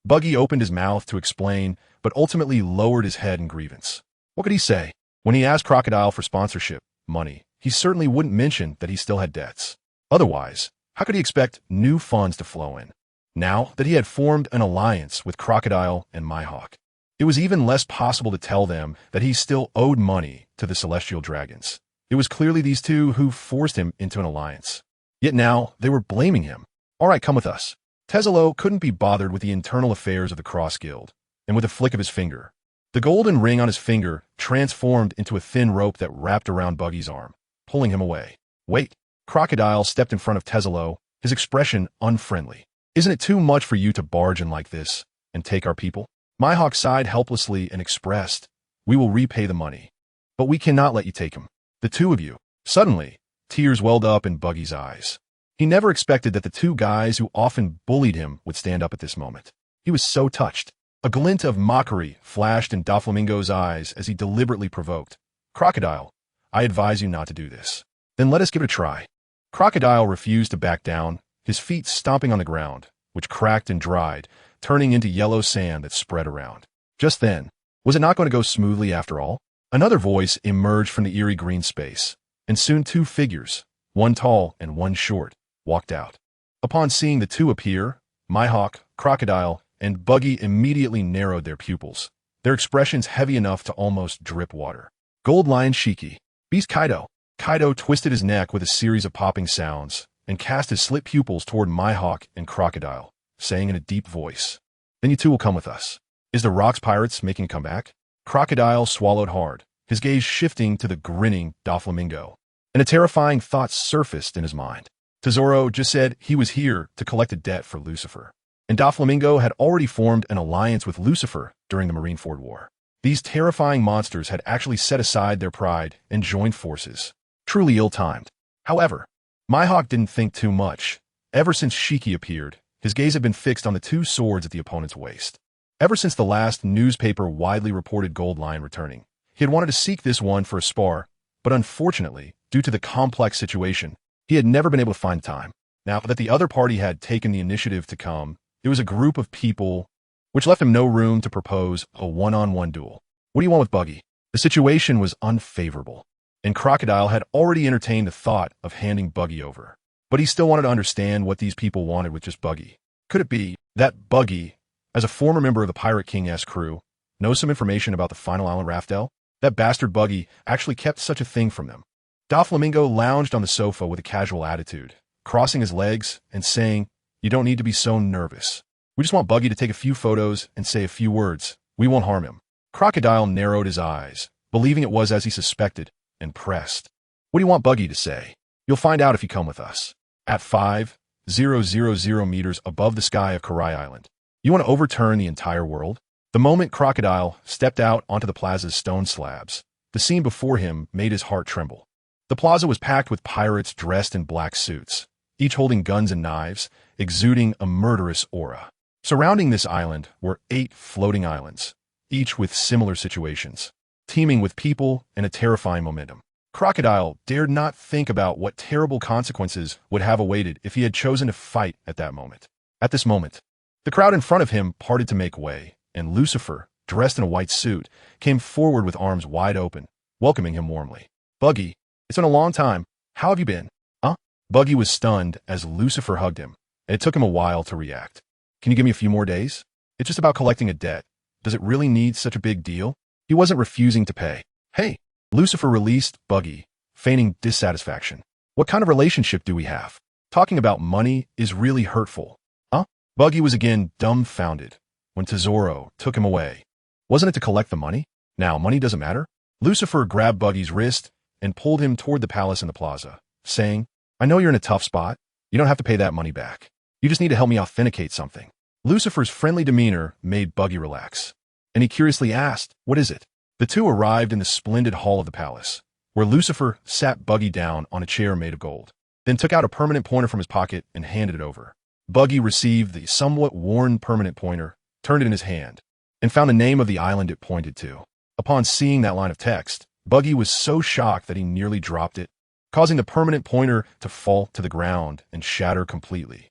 Buggy opened his mouth to explain, but ultimately lowered his head in grievance. What could he say? When he asked Crocodile for sponsorship money, he certainly wouldn't mention that he still had debts. Otherwise, how could he expect new funds to flow in? Now that he had formed an alliance with Crocodile and Myhawk, it was even less possible to tell them that he still owed money to the Celestial Dragons. It was clearly these two who forced him into an alliance. Yet now they were blaming him. "All right, come with us." Tezzalo couldn't be bothered with the internal affairs of the Cross Guild, and with a flick of his finger, the golden ring on his finger transformed into a thin rope that wrapped around Buggy's arm, pulling him away. "Wait." Crocodile stepped in front of Tezzalo, his expression unfriendly. "Isn't it too much for you to barge in like this and take our people?" Myhawk sighed helplessly and expressed, "We will repay the money, but we cannot let you take him. The two of you." Suddenly, tears welled up in Buggy's eyes. He never expected that the two guys who often bullied him would stand up at this moment. He was so touched. A glint of mockery flashed in Doflamingo's eyes as he deliberately provoked. "Crocodile, I advise you not to do this." "Then let us give it a try." Crocodile refused to back down, his feet stomping on the ground, which cracked and dried, turning into yellow sand that spread around. Just then, was it not going to go smoothly after all? Another voice emerged from the eerie green space, and soon two figures, one tall and one short, walked out. Upon seeing the two appear, Myhawk, Crocodile, and Buggy immediately narrowed their pupils, their expressions heavy enough to almost drip water. Gold Lion Shiki. Beast Kaido. Kaido twisted his neck with a series of popping sounds and cast his slit pupils toward Myhawk and Crocodile, saying in a deep voice, "Then you two will come with us." Is the Rocks Pirates making a comeback? Crocodile swallowed hard, his gaze shifting to the grinning Doflamingo, and a terrifying thought surfaced in his mind. Tesoro just said he was here to collect a debt for Lucifer, and Doflamingo had already formed an alliance with Lucifer during the Marineford War. These terrifying monsters had actually set aside their pride and joined forces. Truly ill-timed. However, Myhawk didn't think too much. Ever since Shiki appeared, his gaze had been fixed on the two swords at the opponent's waist. Ever since the last newspaper widely reported Gold Lion returning, he had wanted to seek this one for a spar, but unfortunately, due to the complex situation, he had never been able to find time. Now that the other party had taken the initiative to come, it was a group of people, which left him no room to propose a one-on-one duel. What do you want with Buggy? The situation was unfavorable, and Crocodile had already entertained the thought of handing Buggy over. But he still wanted to understand what these people wanted with just Buggy. Could it be that Buggy, as a former member of the Pirate King's crew, knows some information about the final island Raftel? That bastard Buggy actually kept such a thing from them. Doflamingo lounged on the sofa with a casual attitude, crossing his legs and saying, "You don't need to be so nervous. We just want Buggy to take a few photos and say a few words. We won't harm him." Crocodile narrowed his eyes, believing it was as he suspected, and pressed. "What do you want Buggy to say? You'll find out if you come with us." At 5,000 meters above the sky of Karai Island, you want to overturn the entire world? The moment Crocodile stepped out onto the plaza's stone slabs, the scene before him made his heart tremble. The plaza was packed with pirates dressed in black suits, each holding guns and knives, exuding a murderous aura. Surrounding this island were 8 floating islands, each with similar situations, teeming with people and a terrifying momentum. Crocodile dared not think about what terrible consequences would have awaited if he had chosen to fight at that moment. At this moment, the crowd in front of him parted to make way, and Lucifer, dressed in a white suit, came forward with arms wide open, welcoming him warmly. "Buggy, it's been a long time. How have you been?" "Huh?" Buggy was stunned as Lucifer hugged him, and it took him a while to react. "Can you give me a few more days? It's just about collecting a debt. Does it really need such a big deal?" He wasn't refusing to pay. "Hey," Lucifer released Buggy, feigning dissatisfaction. "What kind of relationship do we have? Talking about money is really hurtful." "Huh?" Buggy was again dumbfounded when Tesoro took him away. Wasn't it to collect the money? Now money doesn't matter? Lucifer grabbed Buggy's wrist and pulled him toward the palace in the plaza, saying, "I know you're in a tough spot. You don't have to pay that money back. You just need to help me authenticate something." Lucifer's friendly demeanor made Buggy relax, and he curiously asked, "What is it?" The two arrived in the splendid hall of the palace, where Lucifer sat Buggy down on a chair made of gold, then took out a permanent pointer from his pocket and handed it over. Buggy received the somewhat worn permanent pointer, turned it in his hand, and found the name of the island it pointed to. Upon seeing that line of text, Buggy was so shocked that he nearly dropped it, causing the permanent pointer to fall to the ground and shatter completely.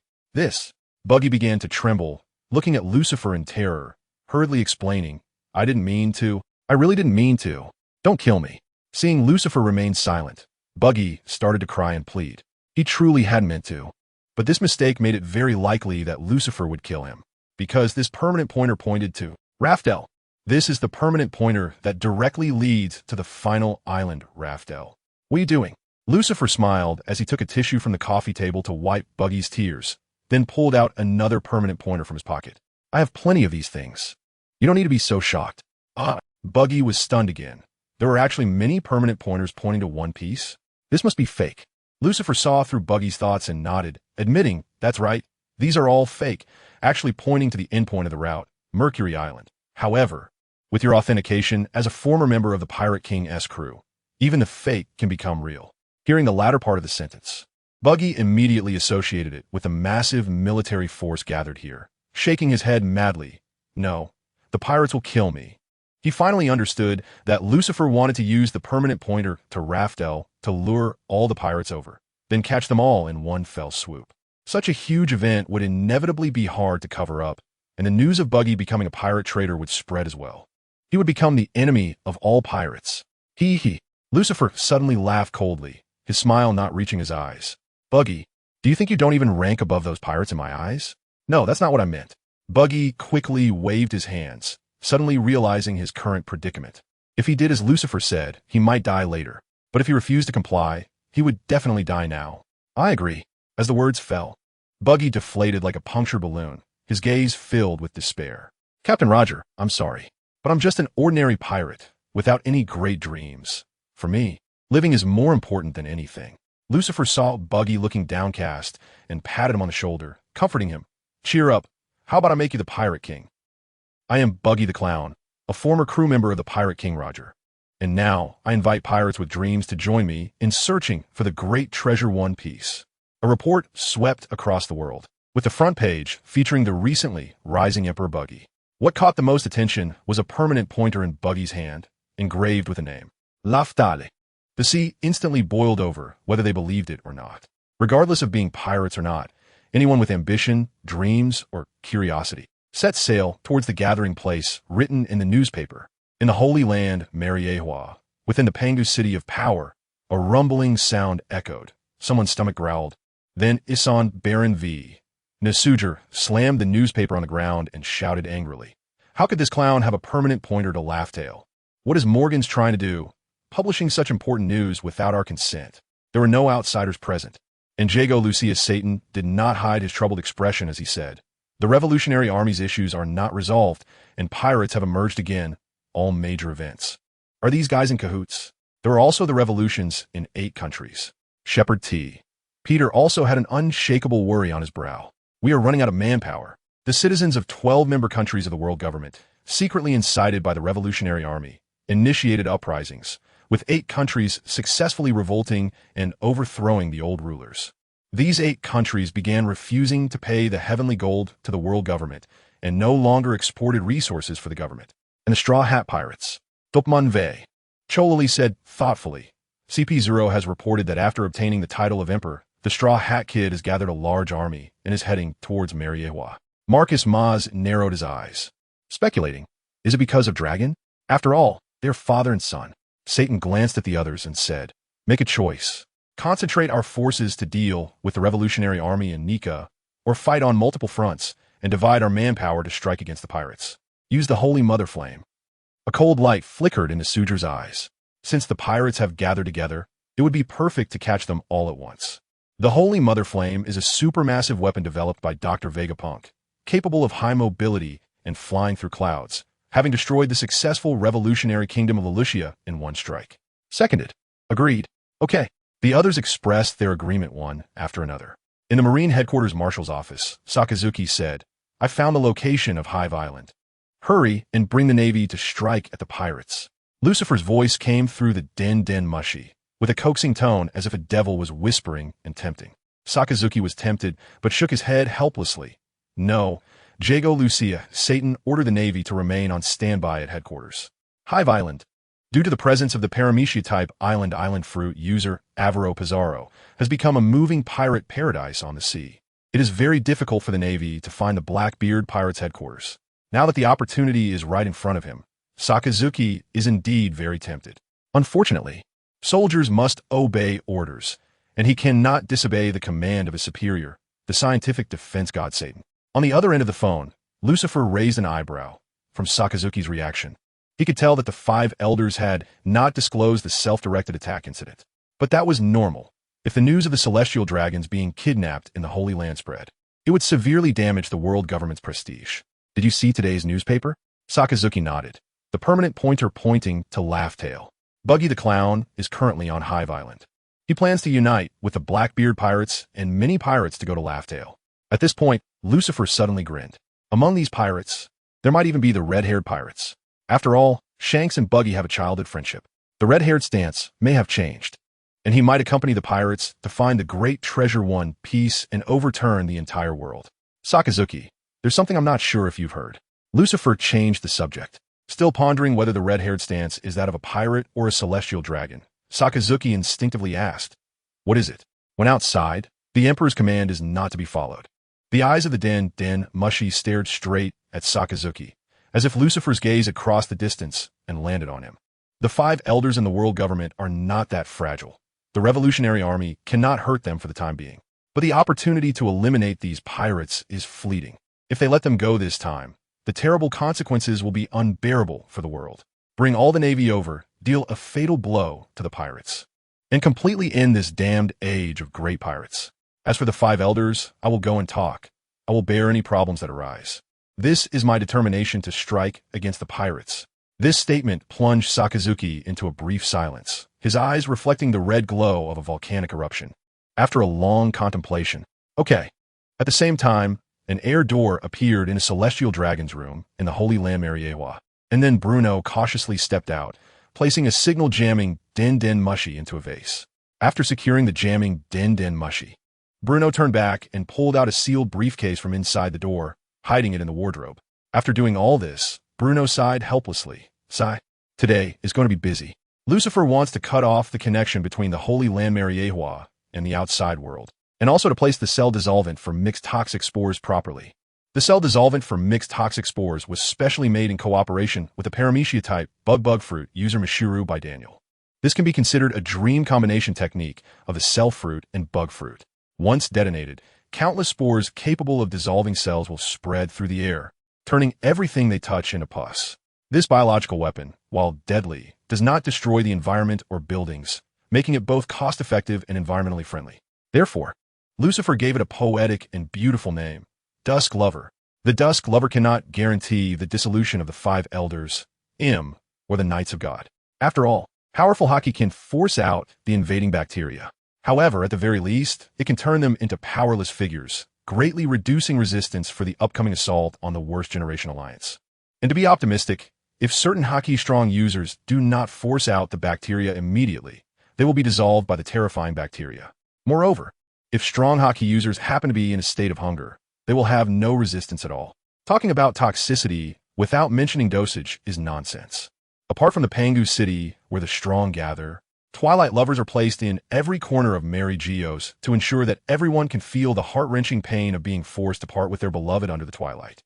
Buggy began to tremble, looking at Lucifer in terror, hurriedly explaining, "I didn't mean to. I really didn't mean to. Don't kill me." Seeing Lucifer remain silent, Buggy started to cry and plead. He truly hadn't meant to. But this mistake made it very likely that Lucifer would kill him, because this permanent pointer pointed to Raftel. This is the permanent pointer that directly leads to the final island, Raftel. "What are you doing?" Lucifer smiled as he took a tissue from the coffee table to wipe Buggy's tears, then pulled out another permanent pointer from his pocket. "I have plenty of these things. You don't need to be so shocked." Buggy was stunned again. There were actually many permanent pointers pointing to one piece. This must be fake. Lucifer saw through Buggy's thoughts and nodded, admitting, "That's right, these are all fake," actually pointing to the endpoint of the route, Mercury Island. However, with your authentication as a former member of the Pirate King's crew, even the fake can become real. Hearing the latter part of the sentence, Buggy immediately associated it with a massive military force gathered here, shaking his head madly. "No, the pirates will kill me. He finally understood that Lucifer wanted to use the permanent pointer to Raftel to lure all the pirates over, then catch them all in one fell swoop. Such a huge event would inevitably be hard to cover up, and the news of Buggy becoming a pirate trader would spread as well. He would become the enemy of all pirates. He. Lucifer suddenly laughed coldly, his smile not reaching his eyes. Buggy, do you think you don't even rank above those pirates in my eyes? No, that's not what I meant. Buggy quickly waved his hands, suddenly realizing his current predicament. If he did as Lucifer said, he might die later. But if he refused to comply, he would definitely die now. I agree. As the words fell, Buggy deflated like a punctured balloon, his gaze filled with despair. Captain Roger, I'm sorry, but I'm just an ordinary pirate, without any great dreams. For me, living is more important than anything. Lucifer saw Buggy looking downcast and patted him on the shoulder, comforting him. Cheer up. How about I make you the Pirate King? I am Buggy the Clown, a former crew member of the Pirate King Roger. And now I invite pirates with dreams to join me in searching for the great treasure One Piece. A report swept across the world, with the front page featuring the recently rising Emperor Buggy. What caught the most attention was a permanent pointer in Buggy's hand, engraved with a name. Laftale. The sea instantly boiled over, whether they believed it or not. Regardless of being pirates or not, anyone with ambition, dreams, or curiosity set sail towards the gathering place written in the newspaper. In the holy land, Mariehua, within the Pangu city of power, a rumbling sound echoed. Someone's stomach growled. Then Isan Baron V. Nasuger slammed the newspaper on the ground and shouted angrily. How could this clown have a permanent pointer to Laughtale? What is Morgan's trying to do, publishing such important news without our consent? There were no outsiders present, and Jago Lucius Satan did not hide his troubled expression as he said, the Revolutionary Army's issues are not resolved, and pirates have emerged again, all major events. Are these guys in cahoots? There are also the revolutions in 8 countries. Shepard T. Peter also had an unshakable worry on his brow. We are running out of manpower. The citizens of 12-member countries of the world government, secretly incited by the Revolutionary Army, initiated uprisings, with 8 countries successfully revolting and overthrowing the old rulers. These 8 countries began refusing to pay the heavenly gold to the world government and no longer exported resources for the government. And the Straw Hat Pirates. Topman Ve. Chololi said thoughtfully, CP0 has reported that after obtaining the title of Emperor, the Straw Hat Kid has gathered a large army and is heading towards Mariehua. Marcus Maz narrowed his eyes. Speculating, is it because of Dragon? After all, they're father and son. Satan glanced at the others and said, make a choice. Concentrate our forces to deal with the Revolutionary Army in Nika, or fight on multiple fronts and divide our manpower to strike against the pirates. Use the Holy Mother Flame. A cold light flickered into Suger's eyes. Since the pirates have gathered together, it would be perfect to catch them all at once. The Holy Mother Flame is a supermassive weapon developed by Dr. Vegapunk, capable of high mobility and flying through clouds, having destroyed the successful revolutionary kingdom of Lucia in one strike. Seconded. Agreed. Okay. The others expressed their agreement one after another. In the Marine Headquarters Marshal's office, Sakazuki said, I found the location of Hive Island. Hurry and bring the Navy to strike at the pirates. Lucifer's voice came through the den mushy, with a coaxing tone as if a devil was whispering and tempting. Sakazuki was tempted, but shook his head helplessly. No, Jago Lucia, Satan ordered the Navy to remain on standby at headquarters. Hive Island. Due to the presence of the Paramecia type island fruit user Avaro Pizarro, has become a moving pirate paradise on the sea. It is very difficult for the Navy to find the Blackbeard Pirates headquarters. Now that the opportunity is right in front of him, Sakazuki is indeed very tempted. Unfortunately, soldiers must obey orders, and he cannot disobey the command of his superior, the scientific defense god Satan. On the other end of the phone, Lucifer raised an eyebrow from Sakazuki's reaction. He could tell that the 5 elders had not disclosed the self-directed attack incident. But that was normal. If the news of the celestial dragons being kidnapped in the Holy Land spread, it would severely damage the world government's prestige. Did you see today's newspaper? Sakazuki nodded, the permanent pointer pointing to Laughtale. Buggy the Clown is currently on Hive Island. He plans to unite with the Blackbeard Pirates and many pirates to go to Laughtale. At this point, Lucifer suddenly grinned. Among these pirates, there might even be the red-haired pirates. After all, Shanks and Buggy have a childhood friendship. The red-haired stance may have changed, and he might accompany the pirates to find the great treasure One Piece and overturn the entire world. Sakazuki, there's something I'm not sure if you've heard. Lucifer changed the subject. Still pondering whether the red-haired stance is that of a pirate or a celestial dragon, Sakazuki instinctively asked, "What is it?" When outside, the Emperor's command is not to be followed. The eyes of the Den Mushi stared straight at Sakazuki, as if Lucifer's gaze had crossed the distance and landed on him. The 5 elders in the world government are not that fragile. The Revolutionary Army cannot hurt them for the time being. But the opportunity to eliminate these pirates is fleeting. If they let them go this time, the terrible consequences will be unbearable for the world. Bring all the navy over, deal a fatal blow to the pirates, and completely end this damned age of great pirates. As for the 5 elders, I will go and talk. I will bear any problems that arise. This is my determination to strike against the pirates. This statement plunged Sakazuki into a brief silence, his eyes reflecting the red glow of a volcanic eruption. After a long contemplation, okay. At the same time, an air door appeared in a celestial dragon's room in the Holy Land Mariewa, and then Bruno cautiously stepped out, placing a signal jamming Den Mushi into a vase. After securing the jamming Den Mushi, Bruno turned back and pulled out a sealed briefcase from inside the door, hiding it in the wardrobe. After doing all this, Bruno sighed helplessly. Sigh. Today is going to be busy. Lucifer wants to cut off the connection between the Holy Land Mariewa and the outside world, and also to place the cell dissolvent for mixed toxic spores properly. The cell dissolvent for mixed toxic spores was specially made in cooperation with the Mythical Type bug fruit user Mishuru by Daniel. This can be considered a dream combination technique of the cell fruit and bug fruit. Once detonated, countless spores capable of dissolving cells will spread through the air, turning everything they touch into pus. This biological weapon, while deadly, does not destroy the environment or buildings, making it both cost-effective and environmentally friendly. Therefore, Lucifer gave it a poetic and beautiful name, Dusk Lover. The Dusk Lover cannot guarantee the dissolution of the 5 elders, or the Knights of God. After all, powerful Haki can force out the invading bacteria. However, at the very least, it can turn them into powerless figures, greatly reducing resistance for the upcoming assault on the Worst Generation Alliance. And to be optimistic, if certain Haki-strong users do not force out the bacteria immediately, they will be dissolved by the terrifying bacteria. Moreover, if strong Haki users happen to be in a state of hunger, they will have no resistance at all. Talking about toxicity without mentioning dosage is nonsense. Apart from the Pangu City, where the strong gather, Twilight lovers are placed in every corner of Mary Geos to ensure that everyone can feel the heart-wrenching pain of being forced to part with their beloved under the twilight.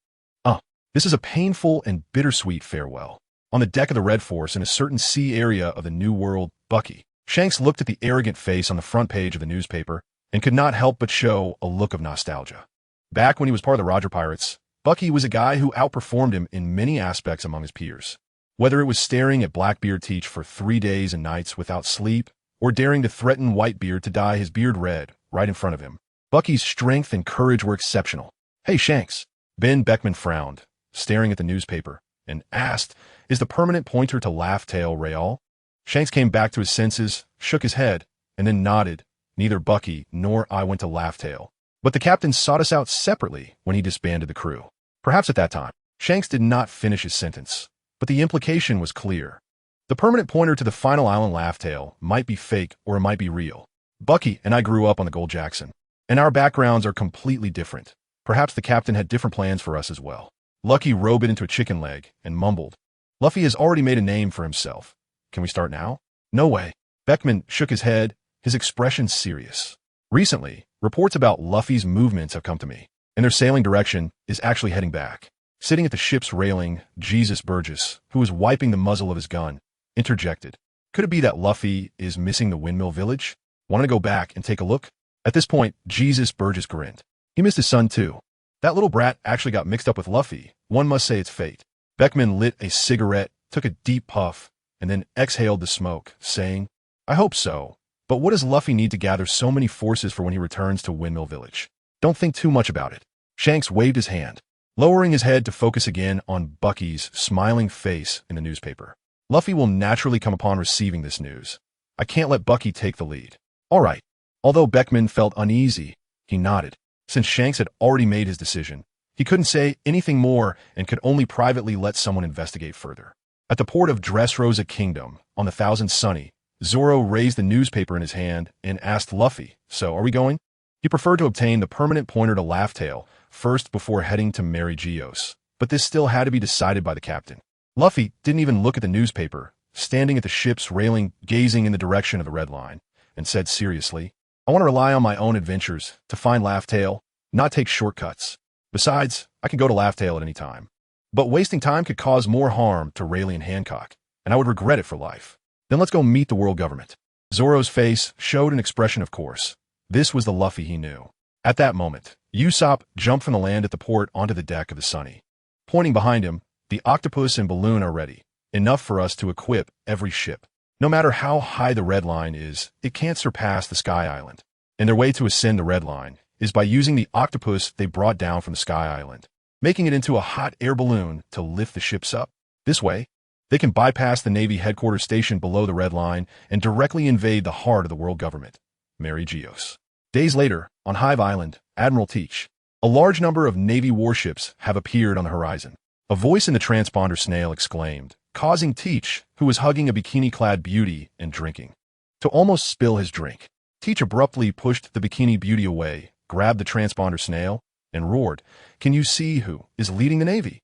This is a painful and bittersweet farewell. On the deck of the Red Force in a certain sea area of the New World, Bucky Shanks looked at the arrogant face on the front page of the newspaper and could not help but show a look of nostalgia. Back when he was part of the Roger Pirates, Bucky was a guy who outperformed him in many aspects among his peers. Whether it was staring at Blackbeard teach for 3 days and nights without sleep, or daring to threaten Whitebeard to dye his beard red right in front of him, Bucky's strength and courage were exceptional. "Hey, Shanks." Ben Beckman frowned, staring at the newspaper, and asked, "Is the permanent pointer to Laugh-Tail real?" Shanks came back to his senses, shook his head, and then nodded. "Neither Bucky nor I went to Laugh-Tail, but the captain sought us out separately when he disbanded the crew." Perhaps at that time, Shanks did not finish his sentence, but the implication was clear. The permanent pointer to the final island Laugh-Tail might be fake or it might be real. Bucky and I grew up on the Gold Jackson, and our backgrounds are completely different. Perhaps the captain had different plans for us as well. Lucky robed it into a chicken leg and mumbled, "Luffy has already made a name for himself. Can we start now?" "No way." Beckman shook his head, his expression serious. "Recently, reports about Luffy's movements have come to me, and their sailing direction is actually heading back." Sitting at the ship's railing, Jesus Burgess, who was wiping the muzzle of his gun, interjected, "Could it be that Luffy is missing the Windmill Village? Want to go back and take a look?" At this point, Jesus Burgess grinned. He missed his son too. That little brat actually got mixed up with Luffy. One must say it's fate. Beckman lit a cigarette, took a deep puff, and then exhaled the smoke, saying, "I hope so. But what does Luffy need to gather so many forces for when he returns to Windmill Village? Don't think too much about it." Shanks waved his hand, lowering his head to focus again on Bucky's smiling face in the newspaper. "Luffy will naturally come upon receiving this news. I can't let Bucky take the lead." "All right." Although Beckman felt uneasy, he nodded. Since Shanks had already made his decision, he couldn't say anything more and could only privately let someone investigate further. At the port of Dressrosa Kingdom, on the Thousand Sunny, Zoro raised the newspaper in his hand and asked Luffy, "So, are we going?" He preferred to obtain the permanent pointer to Laugh-Tail first before heading to Mary Geos. but this still had to be decided by the captain. Luffy didn't even look at the newspaper, standing at the ship's railing, gazing in the direction of the red line, and said seriously, I want to rely on my own adventures to find Laugh-Tale, not take shortcuts. Besides, I can go to Laugh-Tale at any time. But wasting time could cause more harm to Rayleigh and Hancock, and I would regret it for life. Then let's go meet the world government. Zoro's face showed an expression of course. This was the Luffy he knew. At that moment, Usopp jumped from the land at the port onto the deck of the Sunny. Pointing behind him, the octopus and balloon are ready, enough for us to equip every ship. No matter how high the red line is, it can't surpass the Sky Island. And their way to ascend the red line is by using the octopus they brought down from the Sky Island, making it into a hot air balloon to lift the ships up. This way, they can bypass the Navy headquarters station below the red line and directly invade the heart of the world government, Mary Geos. Days later, on Hive Island, Admiral Teach, a large number of Navy warships have appeared on the horizon. A voice in the transponder snail exclaimed, causing Teach, who was hugging a bikini-clad beauty and drinking, to almost spill his drink. Teach abruptly pushed the bikini beauty away, grabbed the transponder snail, and roared, Can you see who is leading the Navy?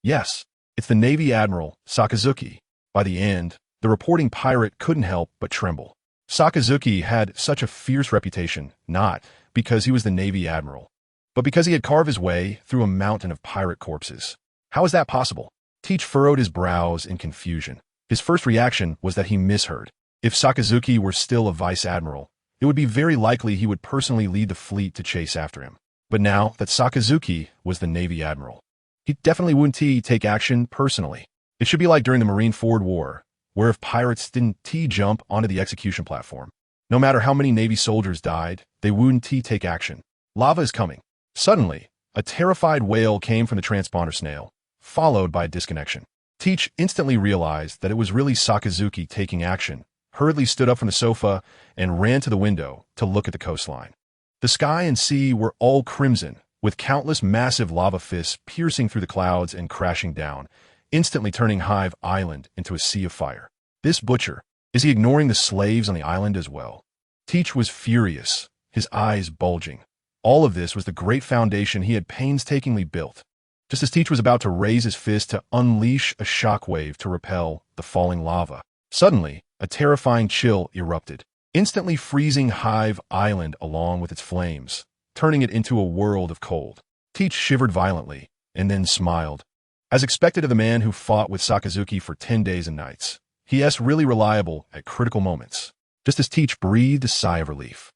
Yes, it's the Navy Admiral, Sakazuki. By the end, the reporting pirate couldn't help but tremble. Sakazuki had such a fierce reputation, not because he was the Navy Admiral, but because he had carved his way through a mountain of pirate corpses. How is that possible? Teach furrowed his brows in confusion. His first reaction was that he misheard. If Sakazuki were still a vice admiral, it would be very likely he would personally lead the fleet to chase after him. But now that Sakazuki was the Navy Admiral, he definitely wouldn't take action personally. It should be like during the Marine-Ford War, where if pirates didn't jump onto the execution platform, no matter how many Navy soldiers died, they wouldn't take action. Lava is coming. Suddenly, a terrified wail came from the transponder snail, followed by a disconnection. Teach instantly realized that it was really Sakazuki taking action, hurriedly stood up from the sofa, and ran to the window to look at the coastline. The sky and sea were all crimson, with countless massive lava fists piercing through the clouds and crashing down, instantly turning Hive Island into a sea of fire. This butcher, is he ignoring the slaves on the island as well? Teach was furious, his eyes bulging. All of this was the great foundation he had painstakingly built. Just as Teach was about to raise his fist to unleash a shockwave to repel the falling lava, suddenly, a terrifying chill erupted, instantly freezing Hive Island along with its flames, turning it into a world of cold. Teach shivered violently, and then smiled. As expected of the man who fought with Sakazuki for 10 days and nights, he is really reliable at critical moments. Just as Teach breathed a sigh of relief.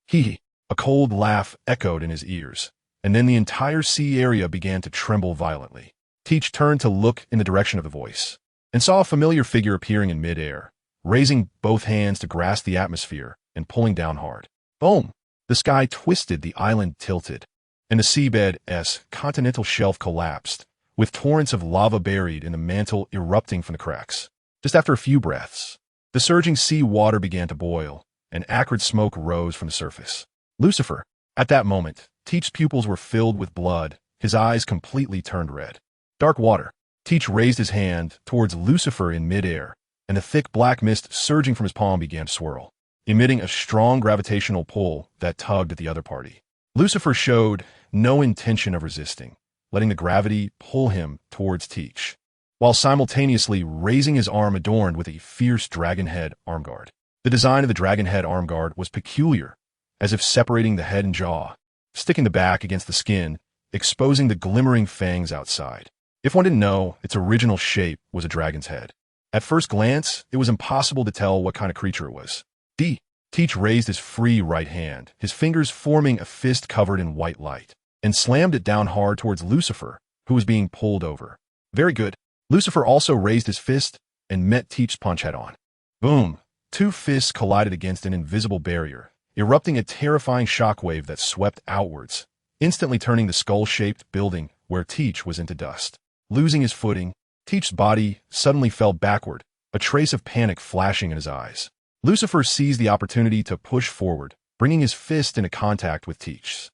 Hee, a cold laugh echoed in his ears, and then the entire sea area began to tremble violently. Teach turned to look in the direction of the voice, and saw a familiar figure appearing in midair, raising both hands to grasp the atmosphere and pulling down hard. Boom! The sky twisted, the island tilted, and the seabed's continental shelf collapsed, with torrents of lava buried in the mantle erupting from the cracks. Just after a few breaths, the surging sea water began to boil, and acrid smoke rose from the surface. Lucifer. At that moment, Teach's pupils were filled with blood, his eyes completely turned red. Dark water. Teach raised his hand towards Lucifer in midair, and the thick black mist surging from his palm began to swirl, emitting a strong gravitational pull that tugged at the other party. Lucifer showed no intention of resisting, letting the gravity pull him towards Teach, while simultaneously raising his arm adorned with a fierce dragon head armguard. The design of the dragon head armguard was peculiar, as if separating the head and jaw, sticking the back against the skin, exposing the glimmering fangs outside. If one didn't know, its original shape was a dragon's head. At first glance, it was impossible to tell what kind of creature it was. Teach raised his free right hand, his fingers forming a fist covered in white light, and slammed it down hard towards Lucifer, who was being pulled over. Very good. Lucifer also raised his fist and met Teach's punch head-on. Boom! Two fists collided against an invisible barrier, erupting a terrifying shockwave that swept outwards, instantly turning the skull-shaped building where Teach was into dust. Losing his footing, Teach's body suddenly fell backward, a trace of panic flashing in his eyes. Lucifer seized the opportunity to push forward, bringing his fist into contact with Teach's.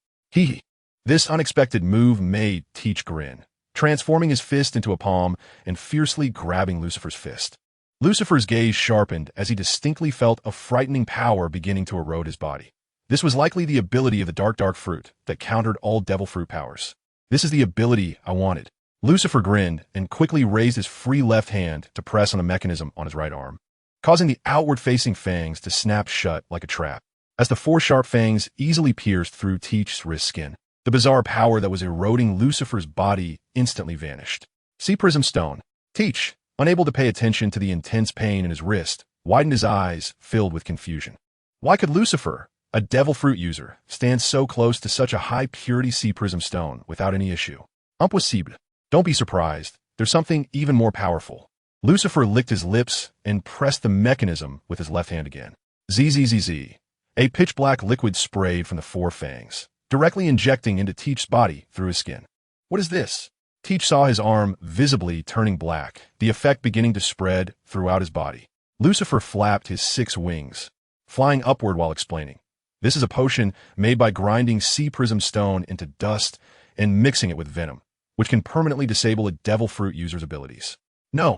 This unexpected move made Teach grin, transforming his fist into a palm and fiercely grabbing Lucifer's fist. Lucifer's gaze sharpened as he distinctly felt a frightening power beginning to erode his body. This was likely the ability of the dark fruit that countered all devil fruit powers. This is the ability I wanted. Lucifer grinned and quickly raised his free left hand to press on the mechanism on his right arm, causing the outward-facing fangs to snap shut like a trap. As the four sharp fangs easily pierced through Teach's wrist skin, the bizarre power that was eroding Lucifer's body instantly vanished. See Prism Stone. Teach, unable to pay attention to the intense pain in his wrist, widened his eyes, filled with confusion. Why could Lucifer, a devil fruit user, stand so close to such a high-purity sea prism stone without any issue? Impossible. Don't be surprised. There's something even more powerful. Lucifer licked his lips and pressed the mechanism with his left hand again. Zzz. A pitch-black liquid sprayed from the four fangs, directly injecting into Teach's body through his skin. What is this? Teach saw his arm visibly turning black, the effect beginning to spread throughout his body. Lucifer flapped his 6 wings, flying upward while explaining. This is a potion made by grinding sea prism stone into dust and mixing it with venom, which can permanently disable a devil fruit user's abilities. No.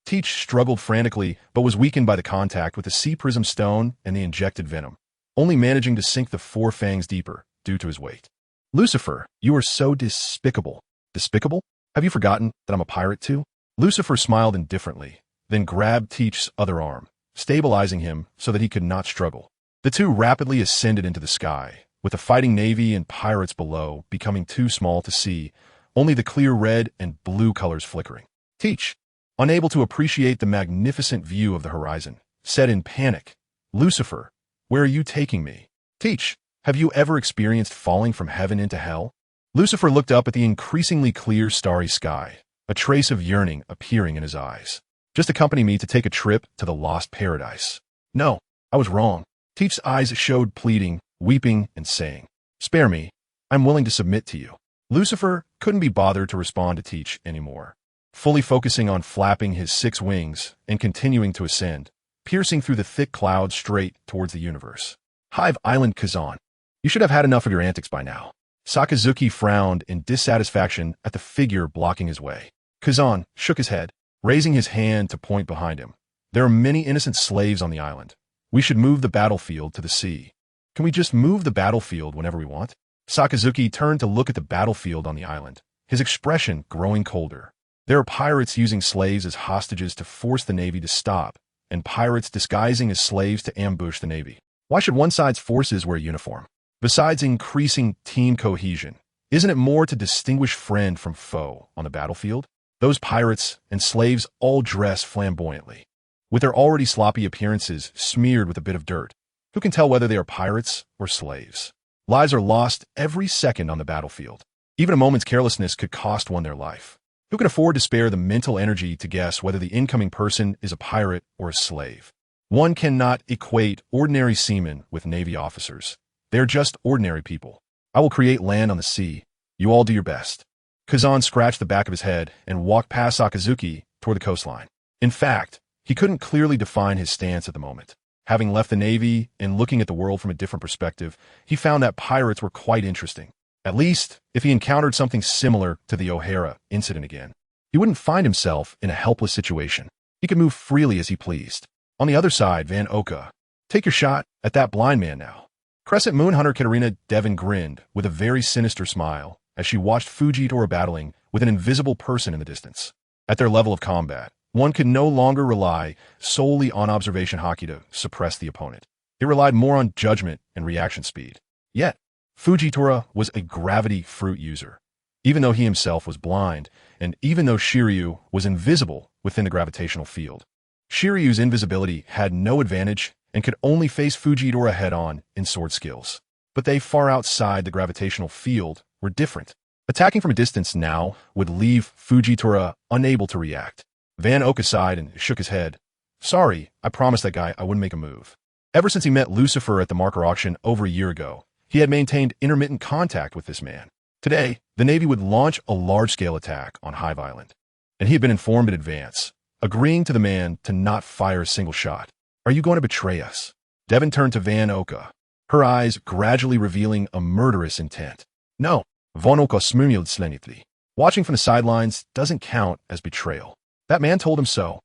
Teach struggled frantically, but was weakened by the contact with the sea prism stone and the injected venom, only managing to sink the 4 fangs deeper due to his weight. Lucifer, you are so despicable. Despicable? Have you forgotten that I'm a pirate too? Lucifer smiled indifferently, then grabbed Teach's other arm, stabilizing him so that he could not struggle. The two rapidly ascended into the sky, with the fighting navy and pirates below becoming too small to see, only the clear red and blue colors flickering. Teach, unable to appreciate the magnificent view of the horizon, said in panic, Lucifer, where are you taking me? Teach, have you ever experienced falling from heaven into hell? Lucifer looked up at the increasingly clear starry sky, a trace of yearning appearing in his eyes. Just accompany me to take a trip to the lost paradise. No, I was wrong. Teach's eyes showed pleading, weeping, and saying, spare me. I'm willing to submit to you. Lucifer couldn't be bothered to respond to Teach anymore, fully focusing on flapping his 6 wings and continuing to ascend, piercing through the thick clouds straight towards the universe. Hive Island Kazan. You should have had enough of your antics by now. Sakazuki frowned in dissatisfaction at the figure blocking his way. Kazan shook his head, raising his hand to point behind him. There are many innocent slaves on the island. We should move the battlefield to the sea. Can we just move the battlefield whenever we want? Sakazuki turned to look at the battlefield on the island, his expression growing colder. There are pirates using slaves as hostages to force the navy to stop, and pirates disguising as slaves to ambush the navy. Why should one side's forces wear a uniform? Besides increasing team cohesion, isn't it more to distinguish friend from foe on the battlefield? Those pirates and slaves all dress flamboyantly, with their already sloppy appearances smeared with a bit of dirt. Who can tell whether they are pirates or slaves? Lives are lost every second on the battlefield. Even a moment's carelessness could cost one their life. Who can afford to spare the mental energy to guess whether the incoming person is a pirate or a slave? One cannot equate ordinary seamen with Navy officers. They are just ordinary people. I will create land on the sea. You all do your best. Kazan scratched the back of his head and walked past Sakazuki toward the coastline. In fact, he couldn't clearly define his stance at the moment. Having left the Navy and looking at the world from a different perspective, he found that pirates were quite interesting. At least, if he encountered something similar to the O'Hara incident again, he wouldn't find himself in a helpless situation. He could move freely as he pleased. On the other side, Van Oka. Take your shot at that blind man now. Crescent Moon Hunter Katarina Devon grinned with a very sinister smile as she watched Fujitora battling with an invisible person in the distance. At their level of combat, one could no longer rely solely on observation haki to suppress the opponent. It relied more on judgment and reaction speed. Yet, Fujitora was a gravity fruit user, even though he himself was blind, and even though Shiryu was invisible within the gravitational field. Shiryu's invisibility had no advantage and could only face Fujitora head-on in sword skills. But they far outside the gravitational field were different. Attacking from a distance now would leave Fujitora unable to react. Van Oka sighed and shook his head. Sorry, I promised that guy I wouldn't make a move. Ever since he met Lucifer at the marker auction over a year ago, he had maintained intermittent contact with this man. Today, the Navy would launch a large-scale attack on Hive Island, and he had been informed in advance, agreeing to the man to not fire a single shot. Are you going to betray us? Devon turned to Van Oka, her eyes gradually revealing a murderous intent. No, Van Oka smumiled slenitly. Watching from the sidelines doesn't count as betrayal. That man told him so.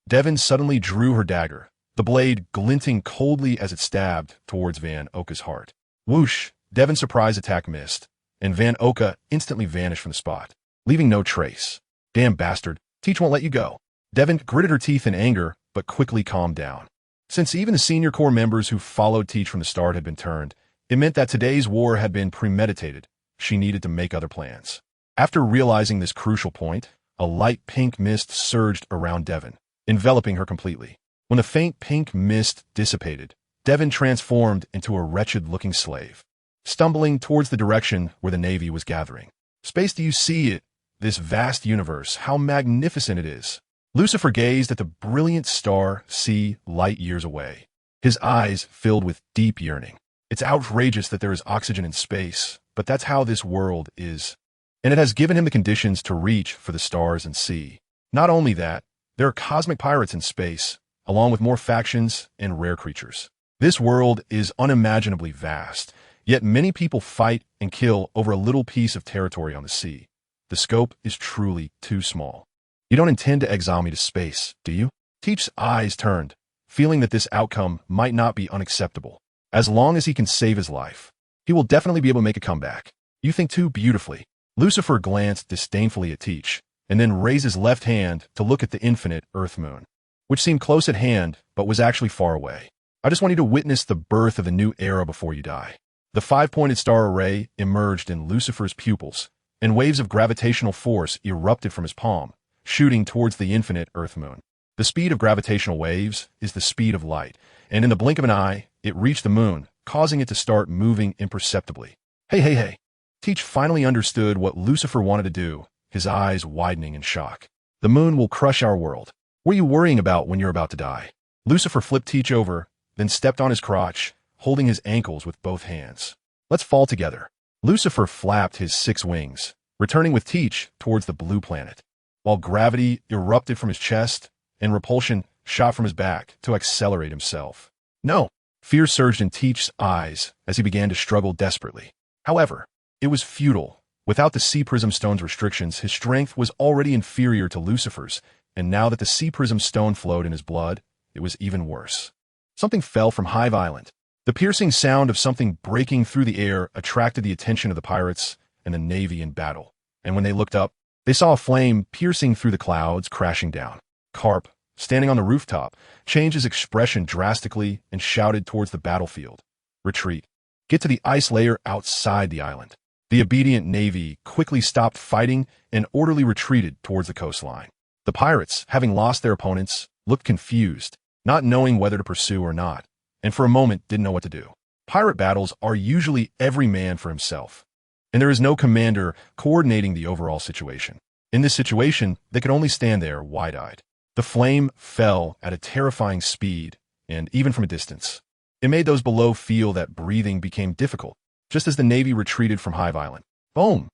Devon suddenly drew her dagger, the blade glinting coldly as it stabbed towards Van Oka's heart. Whoosh! Devon's surprise attack missed, and Van Oka instantly vanished from the spot. leaving no trace. Damn bastard, Teach won't let you go. Devon gritted her teeth in anger, but quickly calmed down. Since even the senior core members who followed Teach from the start had been turned, it meant that today's war had been premeditated. She needed to make other plans. After realizing this crucial point, a light pink mist surged around Devon, enveloping her completely. When the faint pink mist dissipated, Devon transformed into a wretched-looking slave, stumbling towards the direction where the Navy was gathering. Space, do you see it? This vast universe, how magnificent it is. Lucifer gazed at the brilliant star sea light years away, his eyes filled with deep yearning. It's outrageous that there is oxygen in space, but that's how this world is. And it has given him the conditions to reach for the stars and sea. Not only that, there are cosmic pirates in space, along with more factions and rare creatures. This world is unimaginably vast, yet many people fight and kill over a little piece of territory on the sea. The scope is truly too small. You don't intend to exile me to space, do you? Teach's eyes turned, feeling that this outcome might not be unacceptable. As long as he can save his life, he will definitely be able to make a comeback. You think too beautifully. Lucifer glanced disdainfully at Teach, and then raised his left hand to look at the infinite Earth moon, which seemed close at hand, but was actually far away. I just want you to witness the birth of a new era before you die. The five-pointed star array emerged in Lucifer's pupils, and waves of gravitational force erupted from his palm, shooting towards the infinite Earth moon. The speed of gravitational waves is the speed of light, and in the blink of an eye, it reached the moon, causing it to start moving imperceptibly. Hey. Teach finally understood what Lucifer wanted to do, his eyes widening in shock. The moon will crush our world. What are you worrying about when you're about to die? Lucifer flipped Teach over, then stepped on his crotch, holding his ankles with both hands. Let's fall together. Lucifer flapped his 6 wings, returning with Teach towards the blue planet, while gravity erupted from his chest and repulsion shot from his back to accelerate himself. No! Fear surged in Teach's eyes as he began to struggle desperately. However, it was futile. Without the Sea Prism Stone's restrictions, his strength was already inferior to Lucifer's, and now that the Sea Prism Stone flowed in his blood, it was even worse. Something fell from Hive Island. The piercing sound of something breaking through the air attracted the attention of the pirates and the Navy in battle, and when they looked up, they saw a flame piercing through the clouds, crashing down. Carp, standing on the rooftop, changed his expression drastically and shouted towards the battlefield. Retreat. Get to the ice layer outside the island. The obedient Navy quickly stopped fighting and orderly retreated towards the coastline. The pirates, having lost their opponents, looked confused, not knowing whether to pursue or not, and for a moment didn't know what to do. Pirate battles are usually every man for himself, and there is no commander coordinating the overall situation. In this situation, they could only stand there wide-eyed. The flame fell at a terrifying speed, and even from a distance, it made those below feel that breathing became difficult. Just as the Navy retreated from Hive Island. Boom!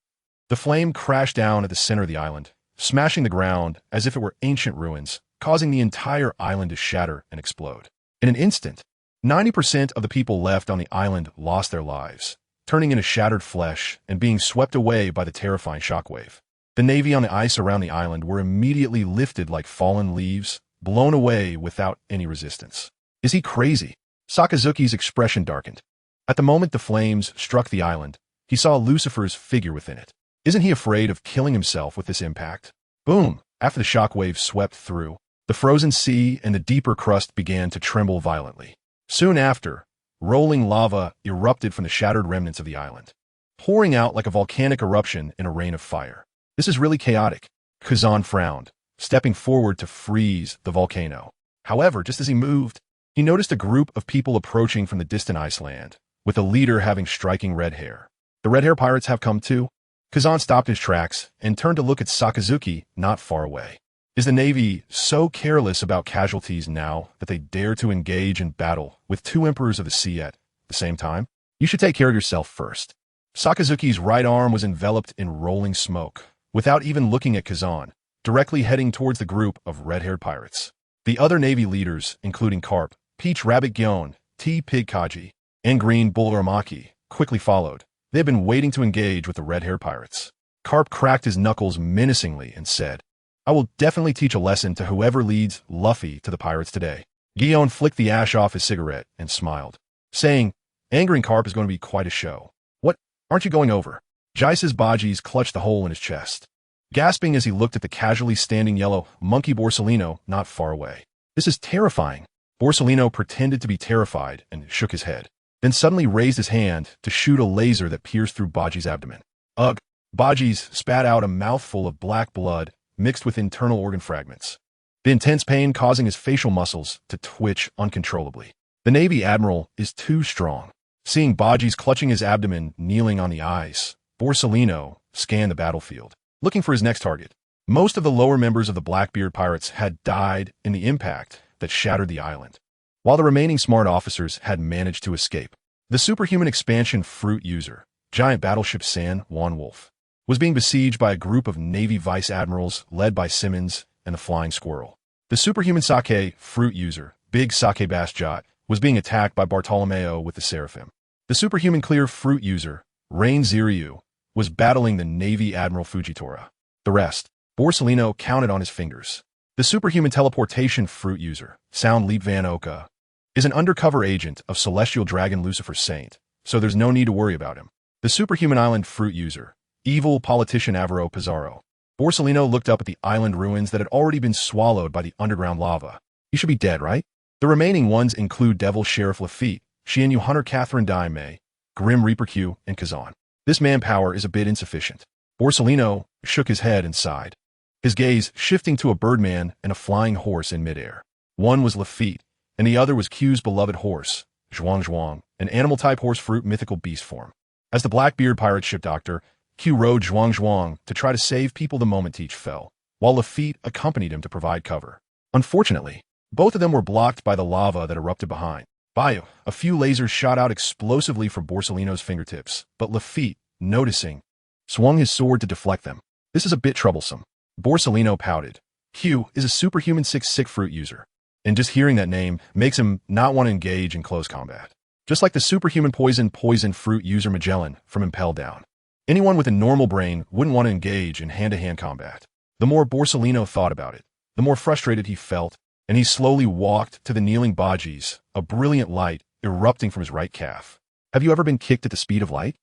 The flame crashed down at the center of the island, smashing the ground as if it were ancient ruins, causing the entire island to shatter and explode. In an instant, 90% of the people left on the island lost their lives, turning into shattered flesh and being swept away by the terrifying shockwave. The Navy on the ice around the island were immediately lifted like fallen leaves, blown away without any resistance. Is he crazy? Sakazuki's expression darkened. At the moment the flames struck the island, he saw Lucifer's figure within it. Isn't he afraid of killing himself with this impact? Boom! After the shockwave swept through, the frozen sea and the deeper crust began to tremble violently. Soon after, rolling lava erupted from the shattered remnants of the island, pouring out like a volcanic eruption in a rain of fire. This is really chaotic. Kazan frowned, stepping forward to freeze the volcano. However, just as he moved, he noticed a group of people approaching from the distant Iceland, with the leader having striking red hair. The red hair pirates have come too? Kazan stopped his tracks and turned to look at Sakazuki not far away. Is the Navy so careless about casualties now that they dare to engage in battle with 2 emperors of the sea at the same time? You should take care of yourself first. Sakazuki's right arm was enveloped in rolling smoke, without even looking at Kazan, directly heading towards the group of red-haired pirates. The other Navy leaders, including Carp, Peach Rabbit Gyon, T. Pig Kaji, and Green Bull Uramaki, quickly followed. They had been waiting to engage with the red-haired pirates. Carp cracked his knuckles menacingly and said, I will definitely teach a lesson to whoever leads Luffy to the pirates today. Gyon flicked the ash off his cigarette and smiled, saying, angering Carp is going to be quite a show. What? Aren't you going over? Jaisa's Bajis clutched the hole in his chest. gasping as he looked at the casually standing yellow monkey Borsellino not far away. This is terrifying. Borsellino pretended to be terrified and shook his head, then suddenly raised his hand to shoot a laser that pierced through Baji's abdomen. Ugh! Baji's spat out a mouthful of black blood mixed with internal organ fragments, the intense pain causing his facial muscles to twitch uncontrollably. The Navy Admiral is too strong. Seeing Baji's clutching his abdomen kneeling on the ice, Borsellino scanned the battlefield, looking for his next target. Most of the lower members of the Blackbeard pirates had died in the impact that shattered the island, while the remaining smart officers had managed to escape. The superhuman expansion fruit user, giant battleship San Juan Wolf, was being besieged by a group of Navy vice admirals led by Simmons and the Flying Squirrel. The superhuman sake fruit user, big Sake Basjot, was being attacked by Bartolomeo with the Seraphim. The superhuman clear fruit user, Rain Ziryu, was battling the Navy Admiral Fujitora. The rest, Borsellino counted on his fingers. The superhuman teleportation fruit user, Sound Leap Van Oka, is an undercover agent of Celestial Dragon Lucifer Saint, so there's no need to worry about him. The superhuman island fruit user, evil politician Avaro Pizarro. Borsellino looked up at the island ruins that had already been swallowed by the underground lava. He should be dead, right? The remaining ones include Devil Sheriff Lafitte, Xianyu Hunter Catherine Daimei, Grim Reaper Q, and Kazan. This manpower is a bit insufficient. Borsellino shook his head and sighed, his gaze shifting to a birdman and a flying horse in midair. One was Lafitte, and the other was Q's beloved horse, Zhuang Zhuang, an animal-type horse fruit mythical beast form. As the Blackbeard pirate ship doctor, Q rode Zhuang Zhuang to try to save people the moment Teach fell, while Lafitte accompanied him to provide cover. Unfortunately, both of them were blocked by the lava that erupted behind. Bayou, a few lasers shot out explosively from Borsellino's fingertips, but Lafitte, noticing, swung his sword to deflect them. This is a bit troublesome. Borsellino pouted. Q is a superhuman sick fruit user, and just hearing that name makes him not want to engage in close combat. Just like the superhuman poison fruit user Magellan from Impel Down. Anyone with a normal brain wouldn't want to engage in hand-to-hand combat. The more Borsellino thought about it, the more frustrated he felt, and he slowly walked to the kneeling Bajis, a brilliant light erupting from his right calf. Have you ever been kicked at the speed of light?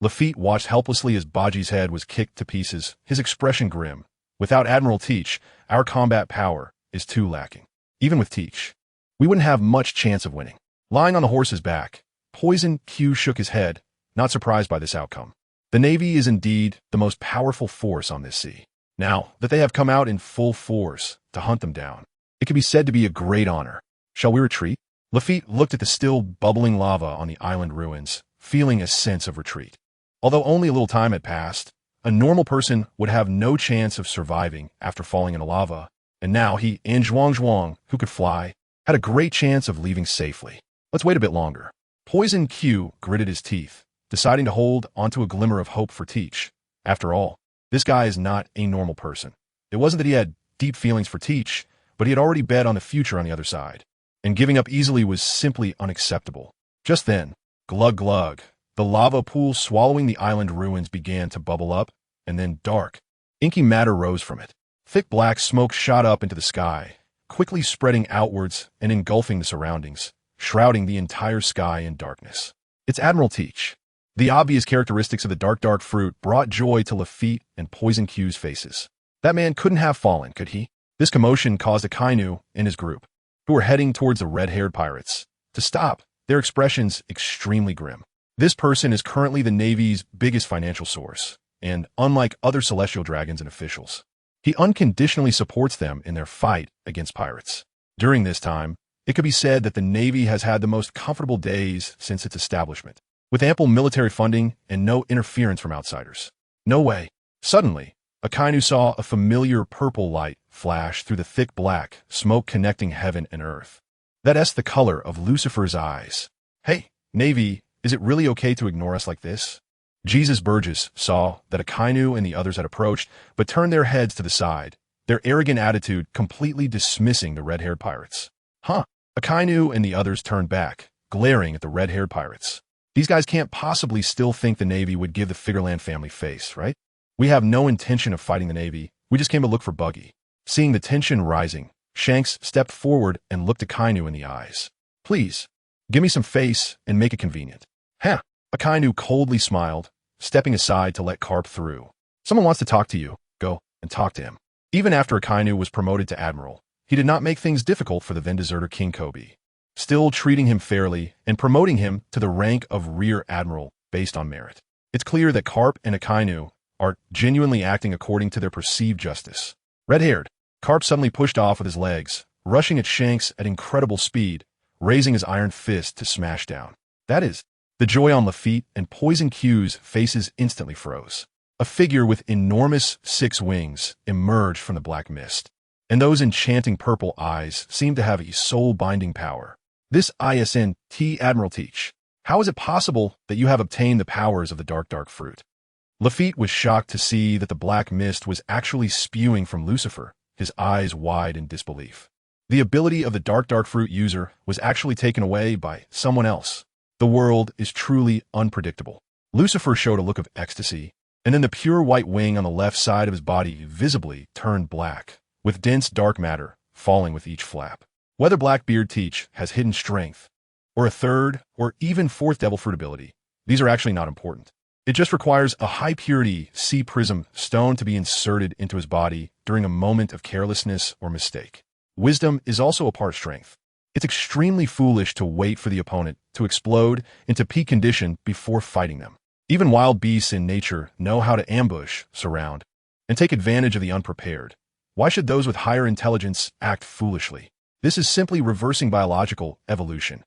Lafitte watched helplessly as Baji's head was kicked to pieces, his expression grim. Without Admiral Teach, our combat power is too lacking. Even with Teach, we wouldn't have much chance of winning. Lying on the horse's back, Poison Q shook his head, not surprised by this outcome. The Navy is indeed the most powerful force on this sea. Now that they have come out in full force to hunt them down, it can be said to be a great honor. Shall we retreat? Lafitte looked at the still bubbling lava on the island ruins, feeling a sense of retreat. Although only a little time had passed, a normal person would have no chance of surviving after falling into lava, and now he and Zhuang Zhuang, who could fly, had a great chance of leaving safely. Let's wait a bit longer. Poison Q gritted his teeth, deciding to hold onto a glimmer of hope for Teach. After all, this guy is not a normal person. It wasn't that he had deep feelings for Teach, but he had already bet on the future on the other side, and giving up easily was simply unacceptable. Just then, glug glug, the lava pool swallowing the island ruins began to bubble up, and then dark, inky matter rose from it. Thick black smoke shot up into the sky, quickly spreading outwards and engulfing the surroundings, shrouding the entire sky in darkness. It's Admiral Teach. The obvious characteristics of the dark fruit brought joy to Lafitte and Poison Q's faces. That man couldn't have fallen, could he? This commotion caused Akainu and his group, who were heading towards the red-haired pirates, to stop, their expressions extremely grim. This person is currently the Navy's biggest financial source, and unlike other celestial dragons and officials, he unconditionally supports them in their fight against pirates. During this time, it could be said that the Navy has had the most comfortable days since its establishment, with ample military funding and no interference from outsiders. No way. Suddenly, Akainu saw a familiar purple light flash through the thick black smoke connecting heaven and earth. That's the color of Lucifer's eyes. Hey, Navy, is it really okay to ignore us like this? Jesus Burgess saw that Akainu and the others had approached, but turned their heads to the side, their arrogant attitude completely dismissing the red-haired pirates. Huh. Akainu and the others turned back, glaring at the red-haired pirates. These guys can't possibly still think the Navy would give the Figureland family face, right? We have no intention of fighting the Navy. We just came to look for Buggy. Seeing the tension rising, Shanks stepped forward and looked Akainu in the eyes. Please, give me some face and make it convenient. Huh. Akainu coldly smiled, stepping aside to let Carp through. Someone wants to talk to you. Go. and talk to him. Even after Akainu was promoted to admiral, he did not make things difficult for the then deserter King Kobe, still treating him fairly and promoting him to the rank of rear admiral based on merit. It's clear that Carp and Akainu are genuinely acting according to their perceived justice. Red-haired, Carp suddenly pushed off with his legs, rushing at Shanks at incredible speed, raising his iron fist to smash down. That is, the joy on Lafitte and Poison Q's faces instantly froze. A figure with enormous 6 wings emerged from the black mist, and those enchanting purple eyes seemed to have a soul-binding power. This ISNT Admiral Teach, how is it possible that you have obtained the powers of the dark fruit? Lafitte was shocked to see that the black mist was actually spewing from Lucifer, his eyes wide in disbelief. The ability of the dark fruit user was actually taken away by someone else. The world is truly unpredictable. Lucifer showed a look of ecstasy, and then the pure white wing on the left side of his body visibly turned black, with dense dark matter falling with each flap. Whether Blackbeard Teach has hidden strength, or a third, or even fourth devil fruit ability, these are actually not important. It just requires a high-purity sea prism stone to be inserted into his body during a moment of carelessness or mistake. Wisdom is also a part of strength. It's extremely foolish to wait for the opponent to explode into peak condition before fighting them. Even wild beasts in nature know how to ambush, surround, and take advantage of the unprepared. Why should those with higher intelligence act foolishly? This is simply reversing biological evolution.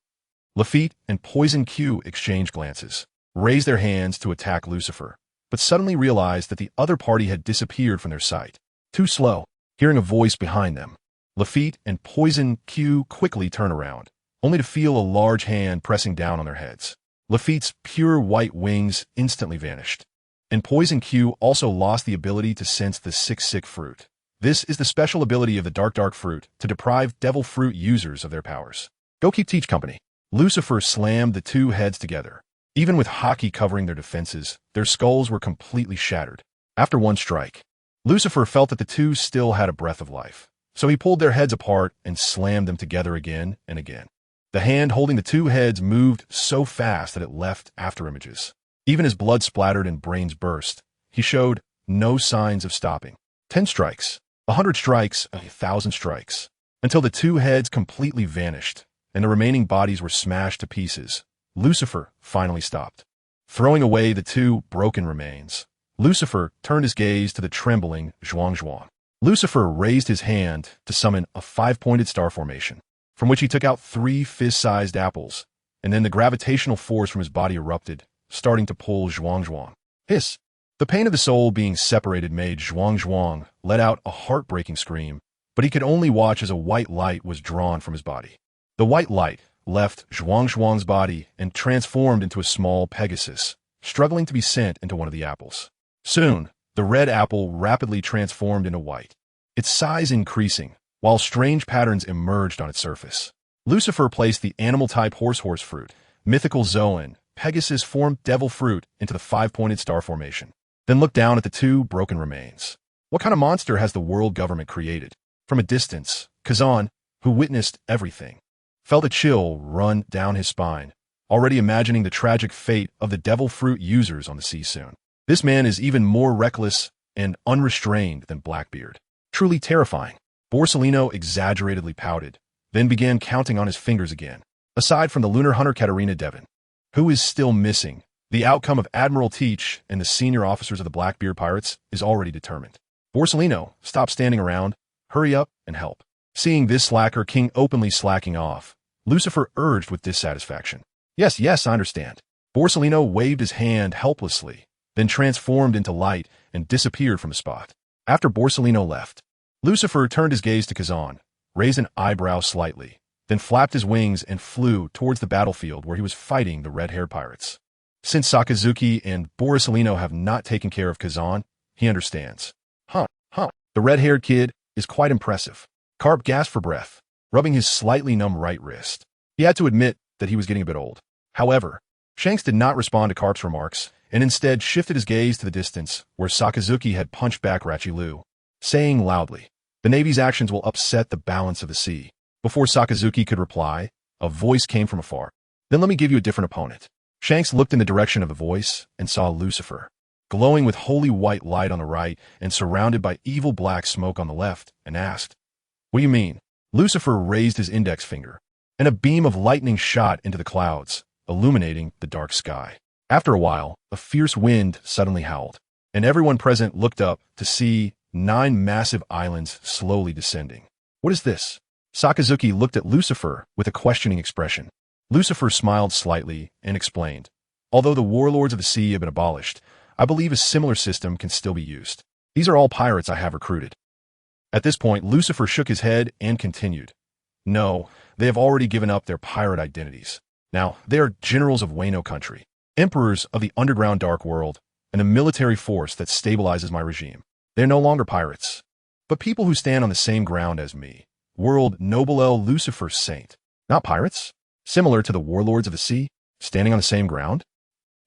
Lafitte and Poison Q exchanged glances, raised their hands to attack Lucifer, but suddenly realized that the other party had disappeared from their sight. Too slow, hearing a voice behind them. Lafitte and Poison Q quickly turn around, only to feel a large hand pressing down on their heads. Lafitte's pure white wings instantly vanished, and Poison Q also lost the ability to sense the sick fruit. This is the special ability of the dark fruit to deprive devil fruit users of their powers. Go keep Teach company. Lucifer slammed the 2 heads together. Even with hockey covering their defenses, their skulls were completely shattered. After one strike, Lucifer felt that the 2 still had a breath of life, so he pulled their heads apart and slammed them together again and again. The hand holding the 2 heads moved so fast that it left afterimages. Even as blood splattered and brains burst, he showed no signs of stopping. 10 strikes, 100 strikes, 1,000 strikes, until the 2 heads completely vanished, and the remaining bodies were smashed to pieces. Lucifer finally stopped. Throwing away the 2 broken remains, Lucifer turned his gaze to the trembling Zhuang. Lucifer raised his hand to summon a 5-pointed star formation, from which he took out 3 fist-sized apples, and then the gravitational force from his body erupted, starting to pull Zhuang. Hiss! The pain of the soul being separated made Zhuang let out a heartbreaking scream, but he could only watch as a white light was drawn from his body. The white light left Zhuang's body and transformed into a small Pegasus, struggling to be sent into one of the apples. Soon, the red apple rapidly transformed into white, its size increasing, while strange patterns emerged on its surface. Lucifer placed the animal-type horse fruit, mythical Zoan, Pegasus formed devil fruit into the 5-pointed star formation, then looked down at the 2 broken remains. What kind of monster has the world government created? From a distance, Kazan, who witnessed everything, felt a chill run down his spine, already imagining the tragic fate of the devil fruit users on the sea soon. This man is even more reckless and unrestrained than Blackbeard. Truly terrifying. Borsellino exaggeratedly pouted, then began counting on his fingers again. Aside from the lunar hunter Katarina Devon, who is still missing, the outcome of Admiral Teach and the senior officers of the Blackbeard Pirates is already determined. Borsellino, stop standing around, hurry up and help. Seeing this slacker king openly slacking off, Lucifer urged with dissatisfaction. Yes, I understand. Borsellino waved his hand helplessly, then transformed into light and disappeared from the spot. After Borsellino left, Lucifer turned his gaze to Kazan, raised an eyebrow slightly, then flapped his wings and flew towards the battlefield where he was fighting the red-haired pirates. Since Sakazuki and Borsellino have not taken care of Kazan, he understands. The red-haired kid is quite impressive. Carp gasped for breath, rubbing his slightly numb right wrist. He had to admit that he was getting a bit old. However, Shanks did not respond to Carp's remarks, and instead shifted his gaze to the distance where Sakazuki had punched back Rachilu, saying loudly, "The Navy's actions will upset the balance of the sea." Before Sakazuki could reply, a voice came from afar. "Then let me give you a different opponent." Shanks looked in the direction of the voice and saw Lucifer. glowing with holy white light on the right and surrounded by evil black smoke on the left, and asked, "What do you mean?" Lucifer raised his index finger, and a beam of lightning shot into the clouds, illuminating the dark sky. After a while, a fierce wind suddenly howled, and everyone present looked up to see 9 massive islands slowly descending. "What is this?" Sakazuki looked at Lucifer with a questioning expression. Lucifer smiled slightly and explained, "Although the warlords of the sea have been abolished, I believe a similar system can still be used. These are all pirates I have recruited." At this point, Lucifer shook his head and continued, "No, they have already given up their pirate identities. Now, they are generals of Wano country, emperors of the underground dark world, and a military force that stabilizes my regime. They are no longer pirates, but people who stand on the same ground as me. World Noble L. Lucifer Saint. Not pirates? Similar to the warlords of the sea, standing on the same ground?"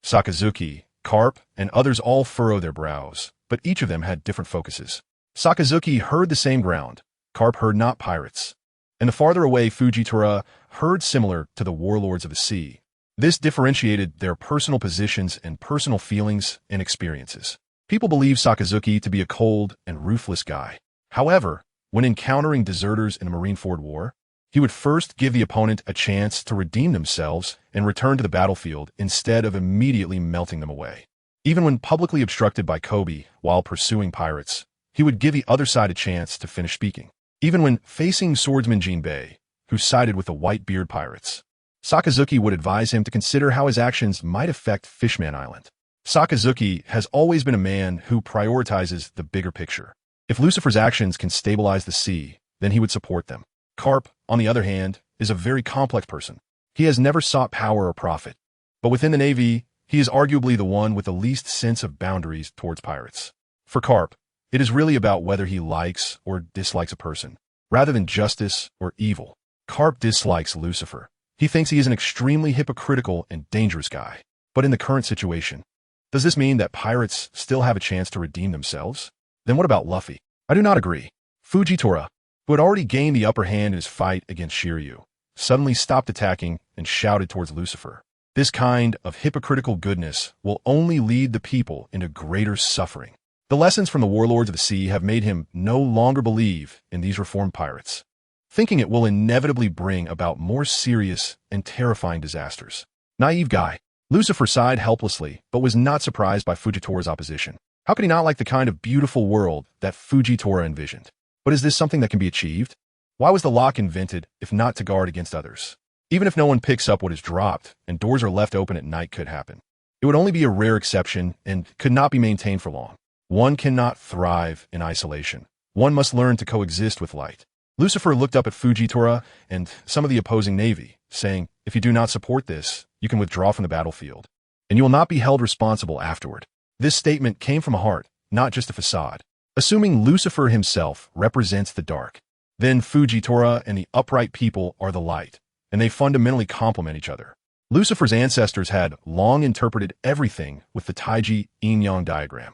Sakazuki, Carp, and others all furrowed their brows, but each of them had different focuses. Sakazuki heard the same ground. Carp heard not pirates. And the farther away Fujitora heard similar to the warlords of the sea. This differentiated their personal positions and personal feelings and experiences. People believe Sakazuki to be a cold and ruthless guy. However, when encountering deserters in a Marineford war, he would first give the opponent a chance to redeem themselves and return to the battlefield instead of immediately melting them away. Even when publicly obstructed by Kobe while pursuing pirates, he would give the other side a chance to finish speaking. Even when facing swordsman Jinbei, who sided with the White-Beard pirates, Sakazuki would advise him to consider how his actions might affect Fishman Island. Sakazuki has always been a man who prioritizes the bigger picture. If Lucifer's actions can stabilize the sea, then he would support them. Carp, on the other hand, is a very complex person. He has never sought power or profit. But within the Navy, he is arguably the one with the least sense of boundaries towards pirates. For Carp, it is really about whether he likes or dislikes a person, rather than justice or evil. Carp dislikes Lucifer. He thinks he is an extremely hypocritical and dangerous guy. But in the current situation, does this mean that pirates still have a chance to redeem themselves? Then what about Luffy? I do not agree. Fujitora, who had already gained the upper hand in his fight against Shiryu, suddenly stopped attacking and shouted towards Lucifer. This kind of hypocritical goodness will only lead the people into greater suffering. The lessons from the warlords of the sea have made him no longer believe in these reformed pirates, thinking it will inevitably bring about more serious and terrifying disasters. Naive guy. Lucifer sighed helplessly, but was not surprised by Fujitora's opposition. How could he not like the kind of beautiful world that Fujitora envisioned? But is this something that can be achieved? Why was the lock invented if not to guard against others? Even if no one picks up what is dropped and doors are left open at night could happen. It would only be a rare exception and could not be maintained for long. One cannot thrive in isolation. One must learn to coexist with light. Lucifer looked up at Fujitora and some of the opposing navy, saying, "If you do not support this, you can withdraw from the battlefield, and you will not be held responsible afterward." This statement came from a heart, not just a facade. Assuming Lucifer himself represents the dark, then Fujitora and the upright people are the light, and they fundamentally complement each other. Lucifer's ancestors had long interpreted everything with the Taiji yin-yang diagram.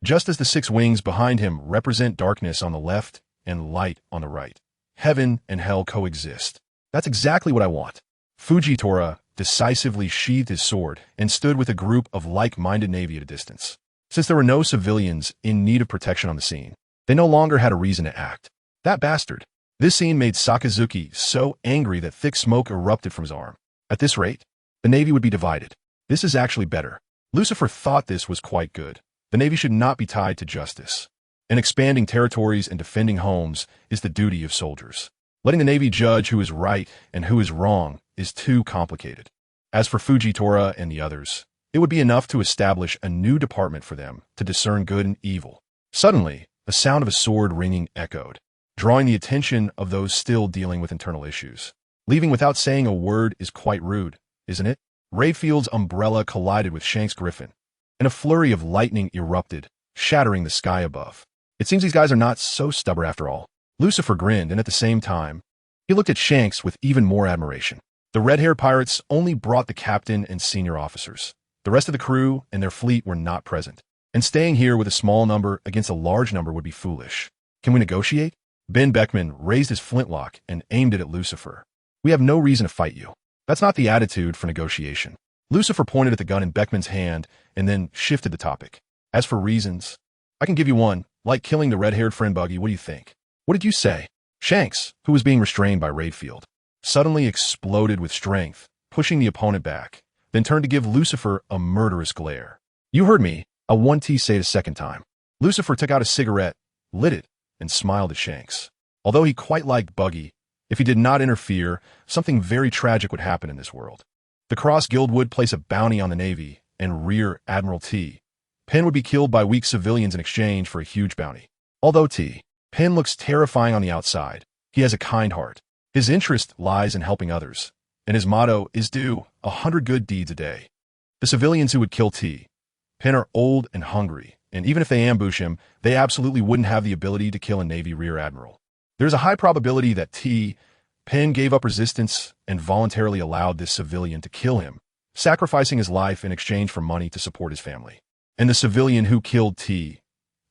Just as the 6 wings behind him represent darkness on the left and light on the right, heaven and hell coexist. That's exactly what I want. Fujitora decisively sheathed his sword and stood with a group of like-minded navy at a distance. Since there were no civilians in need of protection on the scene, they no longer had a reason to act. That bastard. This scene made Sakazuki so angry that thick smoke erupted from his arm. At this rate, the navy would be divided. This is actually better. Lucifer thought this was quite good. The navy should not be tied to justice. And expanding territories and defending homes is the duty of soldiers. Letting the navy judge who is right and who is wrong is too complicated. As for Fujitora and the others, it would be enough to establish a new department for them to discern good and evil. Suddenly, the sound of a sword ringing echoed, drawing the attention of those still dealing with internal issues. Leaving without saying a word is quite rude, isn't it? Rayfield's umbrella collided with Shank's griffin, and a flurry of lightning erupted, shattering the sky above. It seems these guys are not so stubborn after all. Lucifer grinned, and at the same time, he looked at Shanks with even more admiration. The red-haired pirates only brought the captain and senior officers. The rest of the crew and their fleet were not present, and staying here with a small number against a large number would be foolish. Can we negotiate? Ben Beckman raised his flintlock and aimed it at Lucifer. We have no reason to fight you. That's not the attitude for negotiation. Lucifer pointed at the gun in Beckman's hand and then shifted the topic. As for reasons, I can give you one, like killing the red-haired friend Buggy. What do you think? What did you say? Shanks, who was being restrained by Radefield, suddenly exploded with strength, pushing the opponent back, then turned to give Lucifer a murderous glare. You heard me, a 1T say it a second time. Lucifer took out a cigarette, lit it, and smiled at Shanks. Although he quite liked Buggy, if he did not interfere, something very tragic would happen in this world. The Cross Guild would place a bounty on the Navy, and Rear Admiral T. Penn would be killed by weak civilians in exchange for a huge bounty. Although T. Penn looks terrifying on the outside, he has a kind heart. His interest lies in helping others, and his motto is do 100 good deeds a day. The civilians who would kill T. Penn are old and hungry, and even if they ambush him, they absolutely wouldn't have the ability to kill a Navy Rear Admiral. There's a high probability that T. Penn gave up resistance and voluntarily allowed this civilian to kill him, sacrificing his life in exchange for money to support his family. And the civilian who killed T.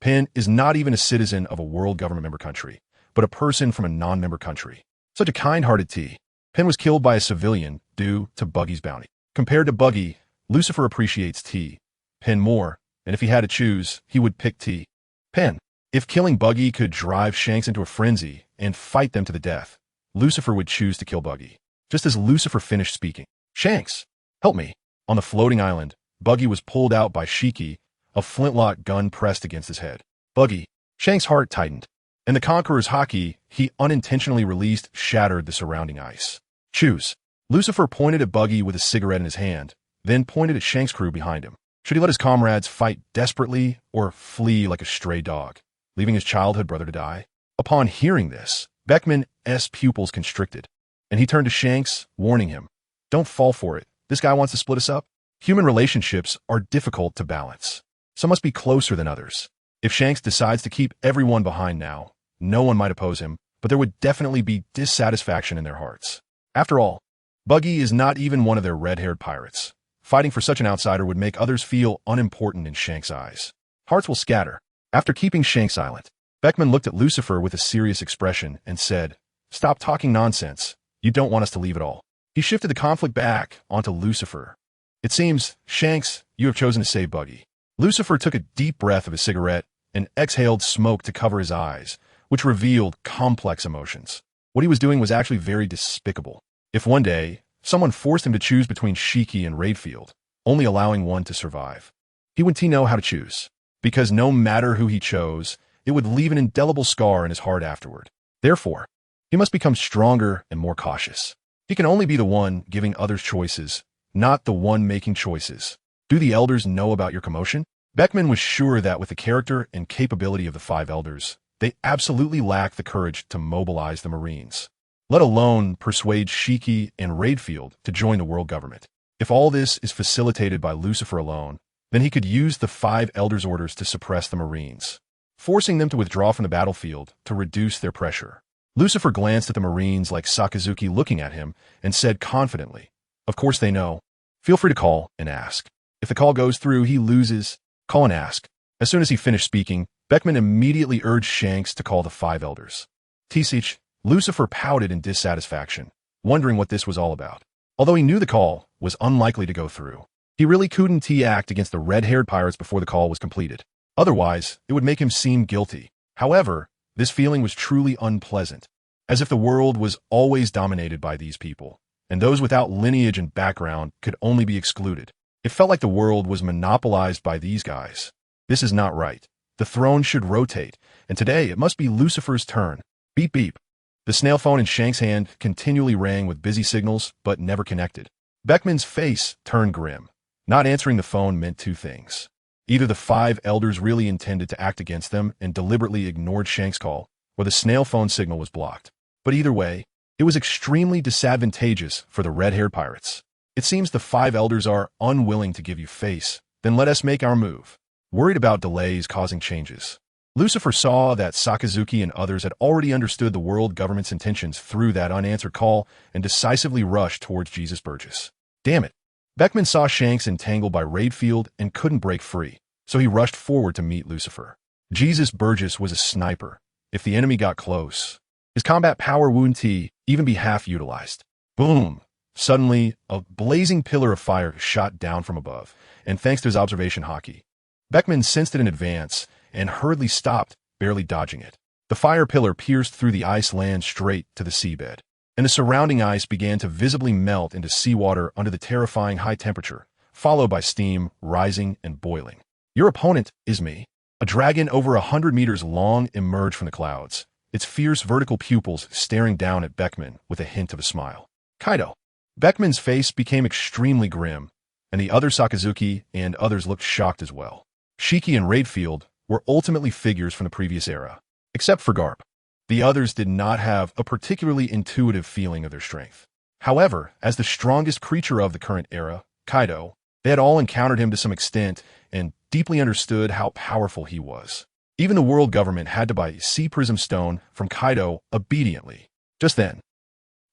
Penn is not even a citizen of a world government member country, but a person from a non-member country. Such a kind-hearted T. Penn was killed by a civilian due to Buggy's bounty. Compared to Buggy, Lucifer appreciates T. Penn more, and if he had to choose, he would pick T. Penn. If killing Buggy could drive Shanks into a frenzy and fight them to the death, Lucifer would choose to kill Buggy. Just as Lucifer finished speaking, Shanks, help me. On the floating island, Buggy was pulled out by Shiki, a flintlock gun pressed against his head. Buggy. Shanks' heart tightened, and the Conqueror's hockey he unintentionally released shattered the surrounding ice. Choose. Lucifer pointed at Buggy with a cigarette in his hand, then pointed at Shanks' crew behind him. Should he let his comrades fight desperately or flee like a stray dog, leaving his childhood brother to die? Upon hearing this, Beckman's pupils constricted, and he turned to Shanks, warning him, "Don't fall for it. This guy wants to split us up." Human relationships are difficult to balance. Some must be closer than others. If Shanks decides to keep everyone behind now, no one might oppose him, but there would definitely be dissatisfaction in their hearts. After all, Buggy is not even one of their red-haired pirates. Fighting for such an outsider would make others feel unimportant in Shanks' eyes. Hearts will scatter. After keeping Shanks silent, Beckman looked at Lucifer with a serious expression and said, "Stop talking nonsense. You don't want us to leave at all." He shifted the conflict back onto Lucifer. "It seems, Shanks, you have chosen to save Buggy." Lucifer took a deep breath of his cigarette and exhaled smoke to cover his eyes, which revealed complex emotions. What he was doing was actually very despicable. If one day, someone forced him to choose between Shiki and Radefield, only allowing one to survive, he wouldn't know how to choose, because no matter who he chose, it would leave an indelible scar in his heart afterward. Therefore, he must become stronger and more cautious. He can only be the one giving others choices, not the one making choices. Do the elders know about your commotion? Beckman was sure that with the character and capability of the 5 elders, they absolutely lacked the courage to mobilize the Marines, let alone persuade Shiki and Radefield to join the world government. If all this is facilitated by Lucifer alone, then he could use the 5 elders' orders to suppress the Marines, forcing them to withdraw from the battlefield to reduce their pressure. Lucifer glanced at the Marines like Sakazuki looking at him and said confidently, "Of course they know. Feel free to call and ask. If the call goes through, he loses. Call and ask." As soon as he finished speaking, Beckman immediately urged Shanks to call the 5 elders. Tisich, Lucifer pouted in dissatisfaction, wondering what this was all about. Although he knew the call was unlikely to go through, he really couldn't act against the red-haired pirates before the call was completed. Otherwise, it would make him seem guilty. However, this feeling was truly unpleasant, as if the world was always dominated by these people, and those without lineage and background could only be excluded. It felt like the world was monopolized by these guys. This is not right. The throne should rotate, and today it must be Lucifer's turn. Beep beep. The snail phone in Shanks' hand continually rang with busy signals, but never connected. Beckman's face turned grim. Not answering the phone meant 2 things. Either the 5 elders really intended to act against them and deliberately ignored Shanks' call, or the snail phone signal was blocked. But either way, it was extremely disadvantageous for the red-haired pirates. It seems the 5 elders are unwilling to give you face. Then let us make our move. Worried about delays causing changes, Lucifer saw that Sakazuki and others had already understood the world government's intentions through that unanswered call and decisively rushed towards Jesus Burgess. Damn it. Beckman saw Shanks entangled by Radefield and couldn't break free, so he rushed forward to meet Lucifer. Jesus Burgess was a sniper. If the enemy got close, his combat power wouldn't even be half utilized. Boom! Suddenly, a blazing pillar of fire shot down from above, and thanks to his observation hockey, Beckman sensed it in advance and hurriedly stopped, barely dodging it. The fire pillar pierced through the ice land straight to the seabed, and the surrounding ice began to visibly melt into seawater under the terrifying high temperature, followed by steam rising and boiling. Your opponent is me. A dragon over 100 meters long emerged from the clouds, its fierce vertical pupils staring down at Beckman with a hint of a smile. Kaido. Beckman's face became extremely grim, and the other Sakazuki and others looked shocked as well. Shiki and Raidfield were ultimately figures from the previous era, except for Garp. The others did not have a particularly intuitive feeling of their strength. However, as the strongest creature of the current era, Kaido, they had all encountered him to some extent and deeply understood how powerful he was. Even the world government had to buy Sea Prism Stone from Kaido obediently. Just then,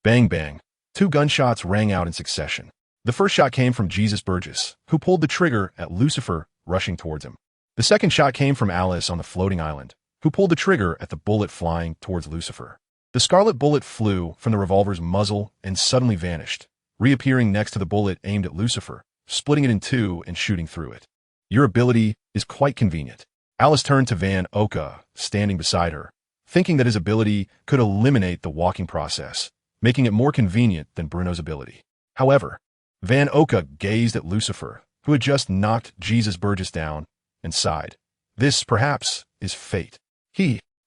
bang bang, 2 gunshots rang out in succession. The first shot came from Jesus Burgess, who pulled the trigger at Lucifer rushing towards him. The second shot came from Alice on the floating island, who pulled the trigger at the bullet flying towards Lucifer. The scarlet bullet flew from the revolver's muzzle and suddenly vanished, reappearing next to the bullet aimed at Lucifer, splitting it in 2 and shooting through it. Your ability is quite convenient. Alice turned to Van Oka, standing beside her, thinking that his ability could eliminate the walking process, making it more convenient than Bruno's ability. However, Van Oka gazed at Lucifer, who had just knocked Jesus Burgess down, and sighed. This, perhaps, is fate.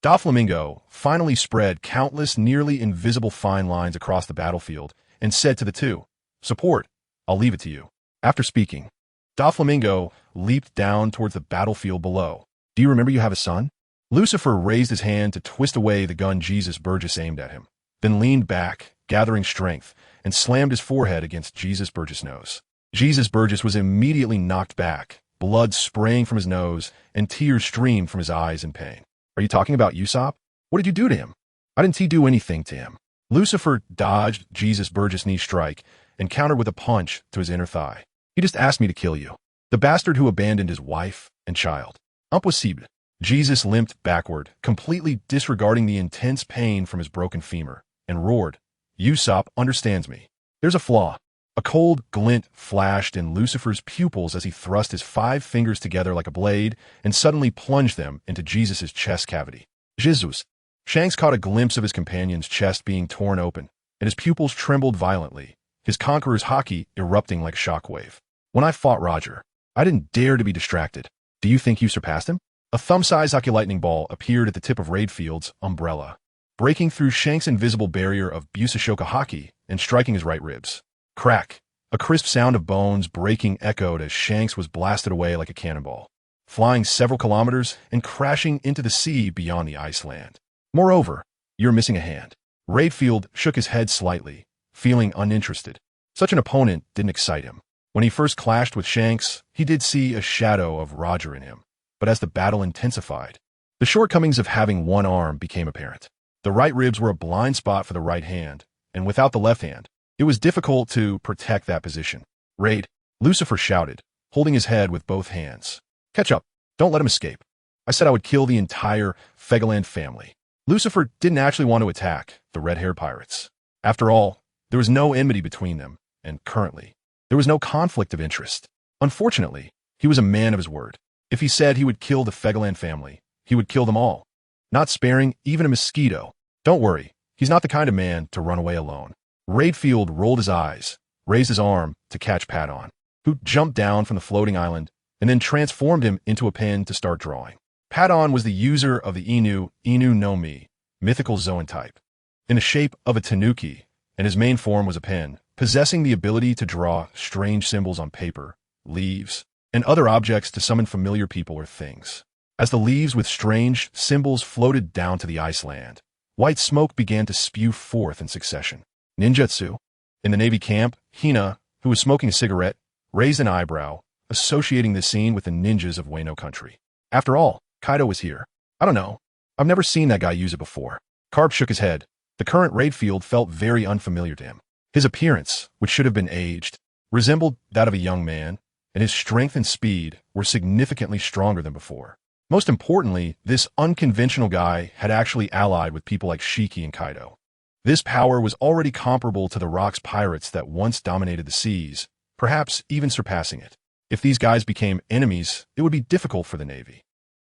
Doflamingo, finally spread countless nearly invisible fine lines across the battlefield and said to the 2, "Support, I'll leave it to you." After speaking, Doflamingo leaped down towards the battlefield below. "Do you remember you have a son?" Lucifer raised his hand to twist away the gun Jesus Burgess aimed at him, then leaned back, gathering strength, and slammed his forehead against Jesus Burgess' nose. Jesus Burgess was immediately knocked back, blood spraying from his nose, and tears streamed from his eyes in pain. "Are you talking about Usopp? What did you do to him?" "I didn't do anything to him." Lucifer dodged Jesus Burgess' knee strike and countered with a punch to his inner thigh. "He just asked me to kill you. The bastard who abandoned his wife and child." Impossible. Jesus limped backward, completely disregarding the intense pain from his broken femur, and roared, "Usopp understands me. There's a flaw." A cold glint flashed in Lucifer's pupils as he thrust his 5 fingers together like a blade and suddenly plunged them into Jesus' chest cavity. Jesus. Shanks caught a glimpse of his companion's chest being torn open, and his pupils trembled violently, his conqueror's haki erupting like a shockwave. "When I fought Roger, I didn't dare to be distracted. Do you think you surpassed him?" A thumb-sized Haki lightning ball appeared at the tip of Raidfield's umbrella, breaking through Shanks' invisible barrier of Busashoka haki and striking his right ribs. Crack! A crisp sound of bones breaking echoed as Shanks was blasted away like a cannonball, flying several kilometers and crashing into the sea beyond the ice land. "Moreover, you're missing a hand." Raidfield shook his head slightly, feeling uninterested. Such an opponent didn't excite him. When he first clashed with Shanks, he did see a shadow of Roger in him, but as the battle intensified, the shortcomings of having one arm became apparent. The right ribs were a blind spot for the right hand, and without the left hand, it was difficult to protect that position. "Raid," Lucifer shouted, holding his head with both hands. "Catch up. Don't let him escape. I said I would kill the entire Fegaland family." Lucifer didn't actually want to attack the red-haired pirates. After all, there was no enmity between them, and currently, there was no conflict of interest. Unfortunately, he was a man of his word. If he said he would kill the Fegaland family, he would kill them all, not sparing even a mosquito. Don't worry, he's not the kind of man to run away alone. Raidfield rolled his eyes, raised his arm to catch Padon, who jumped down from the floating island and then transformed him into a pen to start drawing. Padon was the user of the Inu no Mi, mythical Zoan type, in the shape of a tanuki, and his main form was a pen, possessing the ability to draw strange symbols on paper, leaves, and other objects to summon familiar people or things. As the leaves with strange symbols floated down to the ice land, white smoke began to spew forth in succession. Ninjutsu. In the Navy camp, Hina, who was smoking a cigarette, raised an eyebrow, associating the scene with the ninjas of Wano country. "After all, Kaido was here. I don't know. I've never seen that guy use it before." Carp shook his head. The current Raidfield felt very unfamiliar to him. His appearance, which should have been aged, resembled that of a young man, and his strength and speed were significantly stronger than before. Most importantly, this unconventional guy had actually allied with people like Shiki and Kaido. This power was already comparable to the Rock's pirates that once dominated the seas, perhaps even surpassing it. If these guys became enemies, it would be difficult for the Navy.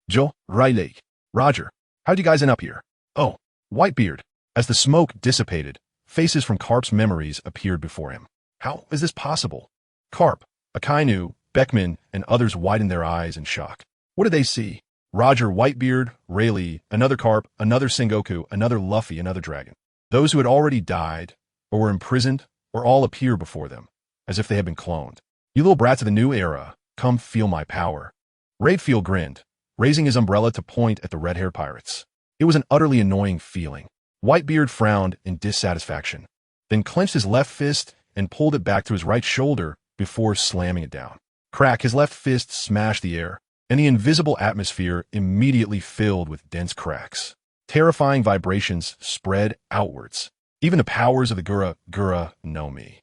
Joe, Riley, Roger, how'd you guys end up here? Oh, Whitebeard. As the smoke dissipated, faces from Carp's memories appeared before him. How is this possible? Carp, Akainu, Beckman, and others widened their eyes in shock. What did they see? Roger, Whitebeard, Rayleigh, another Carp, another Sengoku, another Luffy, another dragon. Those who had already died, or were imprisoned, or all appear before them, as if they had been cloned. You little brats of the new era, come feel my power. Raidfield grinned, raising his umbrella to point at the red-haired pirates. It was an utterly annoying feeling. Whitebeard frowned in dissatisfaction, then clenched his left fist and pulled it back to his right shoulder before slamming it down. Crack, his left fist smashed the air, and the invisible atmosphere immediately filled with dense cracks. Terrifying vibrations spread outwards. Even the powers of the Gura know me.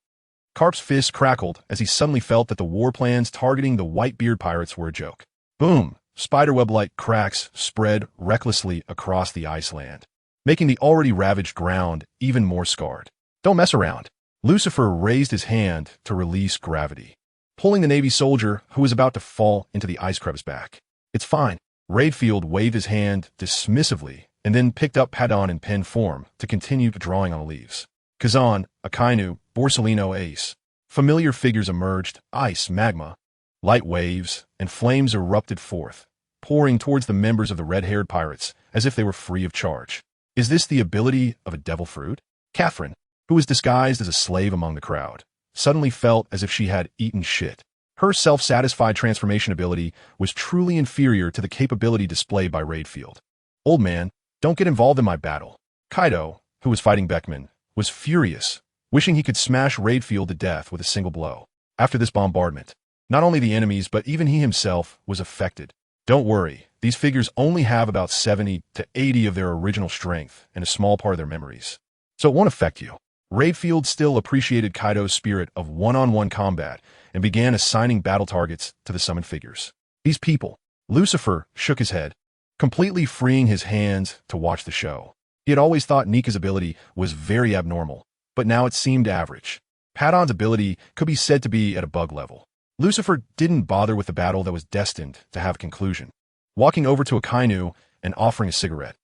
Carp's fist crackled as he suddenly felt that the war plans targeting the Whitebeard pirates were a joke. Boom! Spiderweb-like cracks spread recklessly across the ice land, making the already ravaged ground even more scarred. Don't mess around. Lucifer raised his hand to release gravity, pulling the Navy soldier who was about to fall into the ice crevice back. It's fine. Raidfield waved his hand dismissively and then picked up Padon in pen form to continue drawing on the leaves. Kazan, Akainu, Borsellino, Ace. Familiar figures emerged, ice, magma. Light waves and flames erupted forth, pouring towards the members of the red-haired pirates as if they were free of charge. Is this the ability of a devil fruit? Catherine, who was disguised as a slave among the crowd, suddenly felt as if she had eaten shit. Her self-satisfied transformation ability was truly inferior to the capability displayed by Raidfield. Old man, don't get involved in my battle. Kaido, who was fighting Beckman, was furious, wishing he could smash Raidfield to death with a single blow. After this bombardment, not only the enemies but even he himself was affected. Don't worry, these figures only have about 70 to 80 of their original strength and a small part of their memories, so it won't affect you. Raidfield still appreciated Kaido's spirit of one-on-one combat and began assigning battle targets to the summoned figures. These people. Lucifer shook his head, completely freeing his hands to watch the show. He had always thought Nika's ability was very abnormal, but now it seemed average. Padon's ability could be said to be at a bug level. Lucifer didn't bother with the battle that was destined to have a conclusion, walking over to Akainu and offering a cigarette.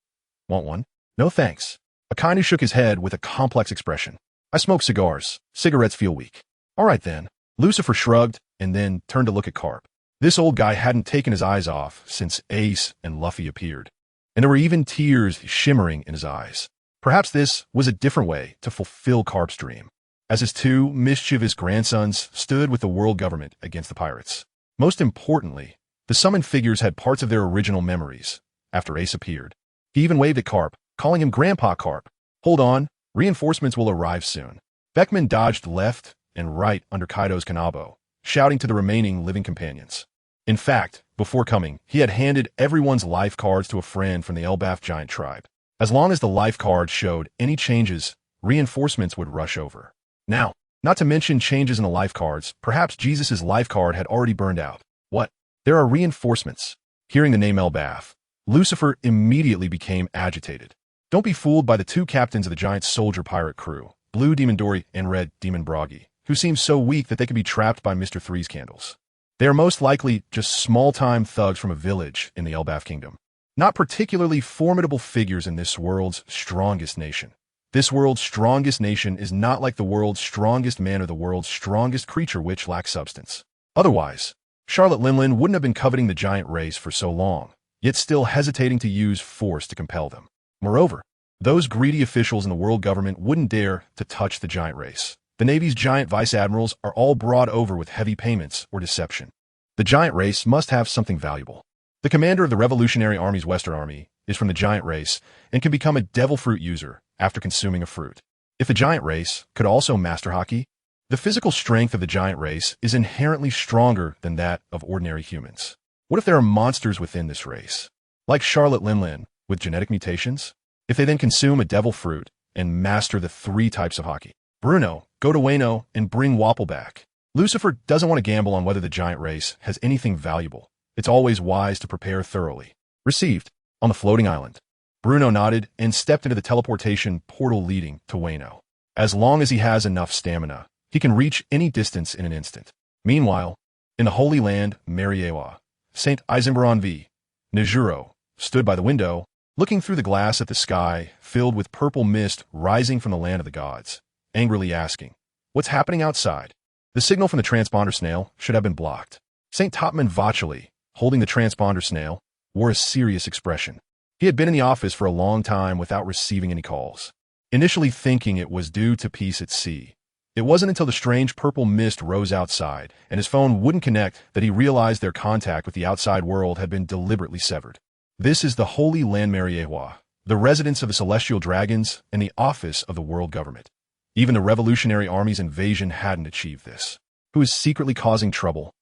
Want one? No thanks. Akainu shook his head with a complex expression. I smoke cigars. Cigarettes feel weak. All right then. Lucifer shrugged and then turned to look at Carp. This old guy hadn't taken his eyes off since Ace and Luffy appeared, and there were even tears shimmering in his eyes. Perhaps this was a different way to fulfill Carp's dream, as his two mischievous grandsons stood with the world government against the pirates. Most importantly, the summoned figures had parts of their original memories after Ace appeared. He even waved at Carp, calling him Grandpa Carp. Hold on, reinforcements will arrive soon. Beckman dodged left and right under Kaido's Kanabo, shouting to the remaining living companions. In fact, before coming, he had handed everyone's life cards to a friend from the Elbaf giant tribe. As long as the life cards showed any changes, reinforcements would rush over. Now, not to mention changes in the life cards, perhaps Jesus' life card had already burned out. What? There are reinforcements. Hearing the name Elbaf, Lucifer immediately became agitated. Don't be fooled by the two captains of the giant soldier pirate crew, Blue Demon Dory and Red Demon Broggy, who seem so weak that they could be trapped by Mr. Three's candles. They are most likely just small-time thugs from a village in the Elbaf Kingdom. Not particularly formidable figures in this world's strongest nation. This world's strongest nation is not like the world's strongest man or the world's strongest creature which lacks substance. Otherwise, Charlotte Linlin wouldn't have been coveting the giant race for so long, yet still hesitating to use force to compel them. Moreover, those greedy officials in the world government wouldn't dare to touch the giant race. The Navy's giant vice admirals are all brought over with heavy payments or deception. The giant race must have something valuable. The commander of the Revolutionary Army's Western Army is from the giant race and can become a devil fruit user after consuming a fruit. If the giant race could also master hockey, the physical strength of the giant race is inherently stronger than that of ordinary humans. What if there are monsters within this race, like Charlotte Linlin, with genetic mutations? If they then consume a devil fruit and master the 3 types of hockey. Bruno, go to Wano and bring Wapple back. Lucifer doesn't want to gamble on whether the giant race has anything valuable. It's always wise to prepare thoroughly. Received. On the floating island. Bruno nodded and stepped into the teleportation portal leading to Wano. As long as he has enough stamina, he can reach any distance in an instant. Meanwhile, In the Holy Land, Mariewa, Saint Isenbaron v. Najuro, stood by the window, looking through the glass at the sky, filled with purple mist rising from the land of the gods, angrily asking, "What's happening outside?" The signal from the transponder snail should have been blocked. Saint Topman Vacheli, holding the transponder snail, wore a serious expression. He had been in the office for a long time without receiving any calls, initially thinking it was due to peace at sea. It wasn't until the strange purple mist rose outside and his phone wouldn't connect that he realized their contact with the outside world had been deliberately severed. This is the Holy Land Mariewa, the residence of the celestial dragons and the office of the world government. Even the Revolutionary Army's invasion hadn't achieved this. Who is secretly causing trouble?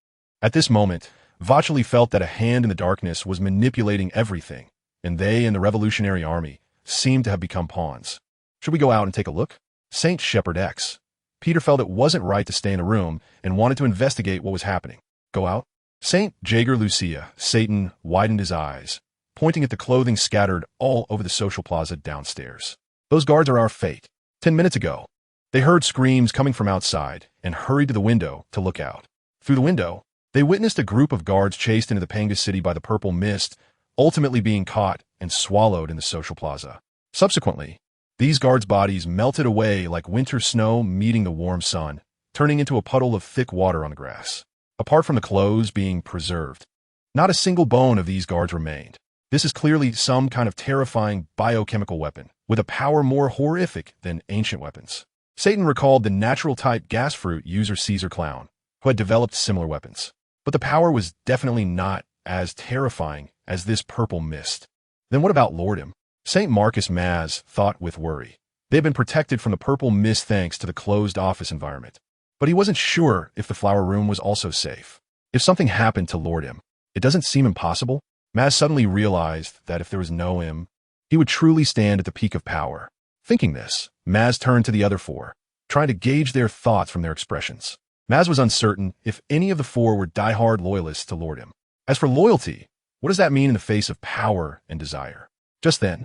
At this moment, Vacheli felt that a hand in the darkness was manipulating everything, and they and the Revolutionary Army seemed to have become pawns. Should we go out and take a look? Saint Shepherd X. Peter felt it wasn't right to stay in the room and wanted to investigate what was happening. Go out? Saint Jaeger Lucia, Satan, widened his eyes, pointing at the clothing scattered all over the social plaza downstairs. Those guards are our fate. 10 minutes ago, they heard screams coming from outside and hurried to the window to look out. Through the window, they witnessed a group of guards chased into the Panga City by the purple mist, ultimately being caught and swallowed in the social plaza. Subsequently, these guards' bodies melted away like winter snow meeting the warm sun, turning into a puddle of thick water on the grass. Apart from the clothes being preserved, not a single bone of these guards remained. This is clearly some kind of terrifying biochemical weapon, with a power more horrific than ancient weapons. Satan recalled the natural type gas fruit user Caesar Clown, who had developed similar weapons. But the power was definitely not as terrifying as this purple mist. Then what about Lordum? St. Marcus Maz thought with worry. They had been protected from the purple mist thanks to the closed office environment. But he wasn't sure if the flower room was also safe. If something happened to Lordum, it doesn't seem impossible. Maz suddenly realized that if there was no him, he would truly stand at the peak of power. Thinking this, Maz turned to the other four, trying to gauge their thoughts from their expressions. Maz was uncertain if any of the four were die-hard loyalists to Lordum. As for loyalty, what does that mean in the face of power and desire? Just then,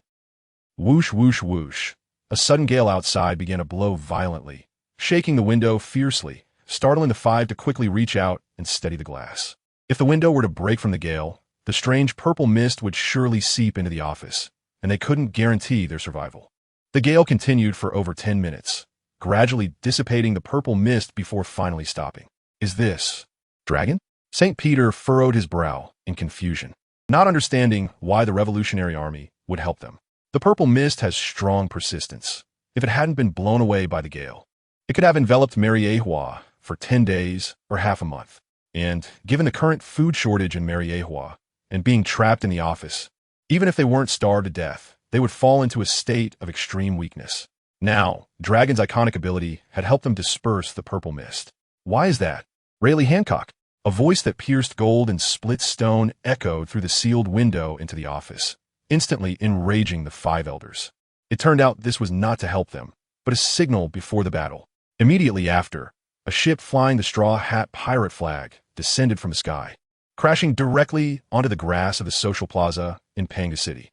whoosh, whoosh, whoosh, a sudden gale outside began to blow violently, shaking the window fiercely, startling the five to quickly reach out and steady the glass. If the window were to break from the gale, the strange purple mist would surely seep into the office, and they couldn't guarantee their survival. The gale continued for over 10 minutes, gradually dissipating the purple mist before finally stopping. Is this dragon? St. Peter furrowed his brow in confusion, not understanding why the Revolutionary Army would help them. The purple mist has strong persistence. If it hadn't been blown away by the gale, it could have enveloped Mariewa for 10 days or half a month. And given the current food shortage in Mariewa and being trapped in the office, even if they weren't starved to death, they would fall into a state of extreme weakness. Now, Dragon's iconic ability had helped them disperse the purple mist. Why is that? Rayleigh Hancock, a voice that pierced gold and split stone, echoed through the sealed window into the office, instantly enraging the five elders. It turned out this was not to help them, but a signal before the battle. Immediately after, a ship flying the Straw Hat pirate flag descended from the sky, crashing directly onto the grass of the social plaza in Panga City.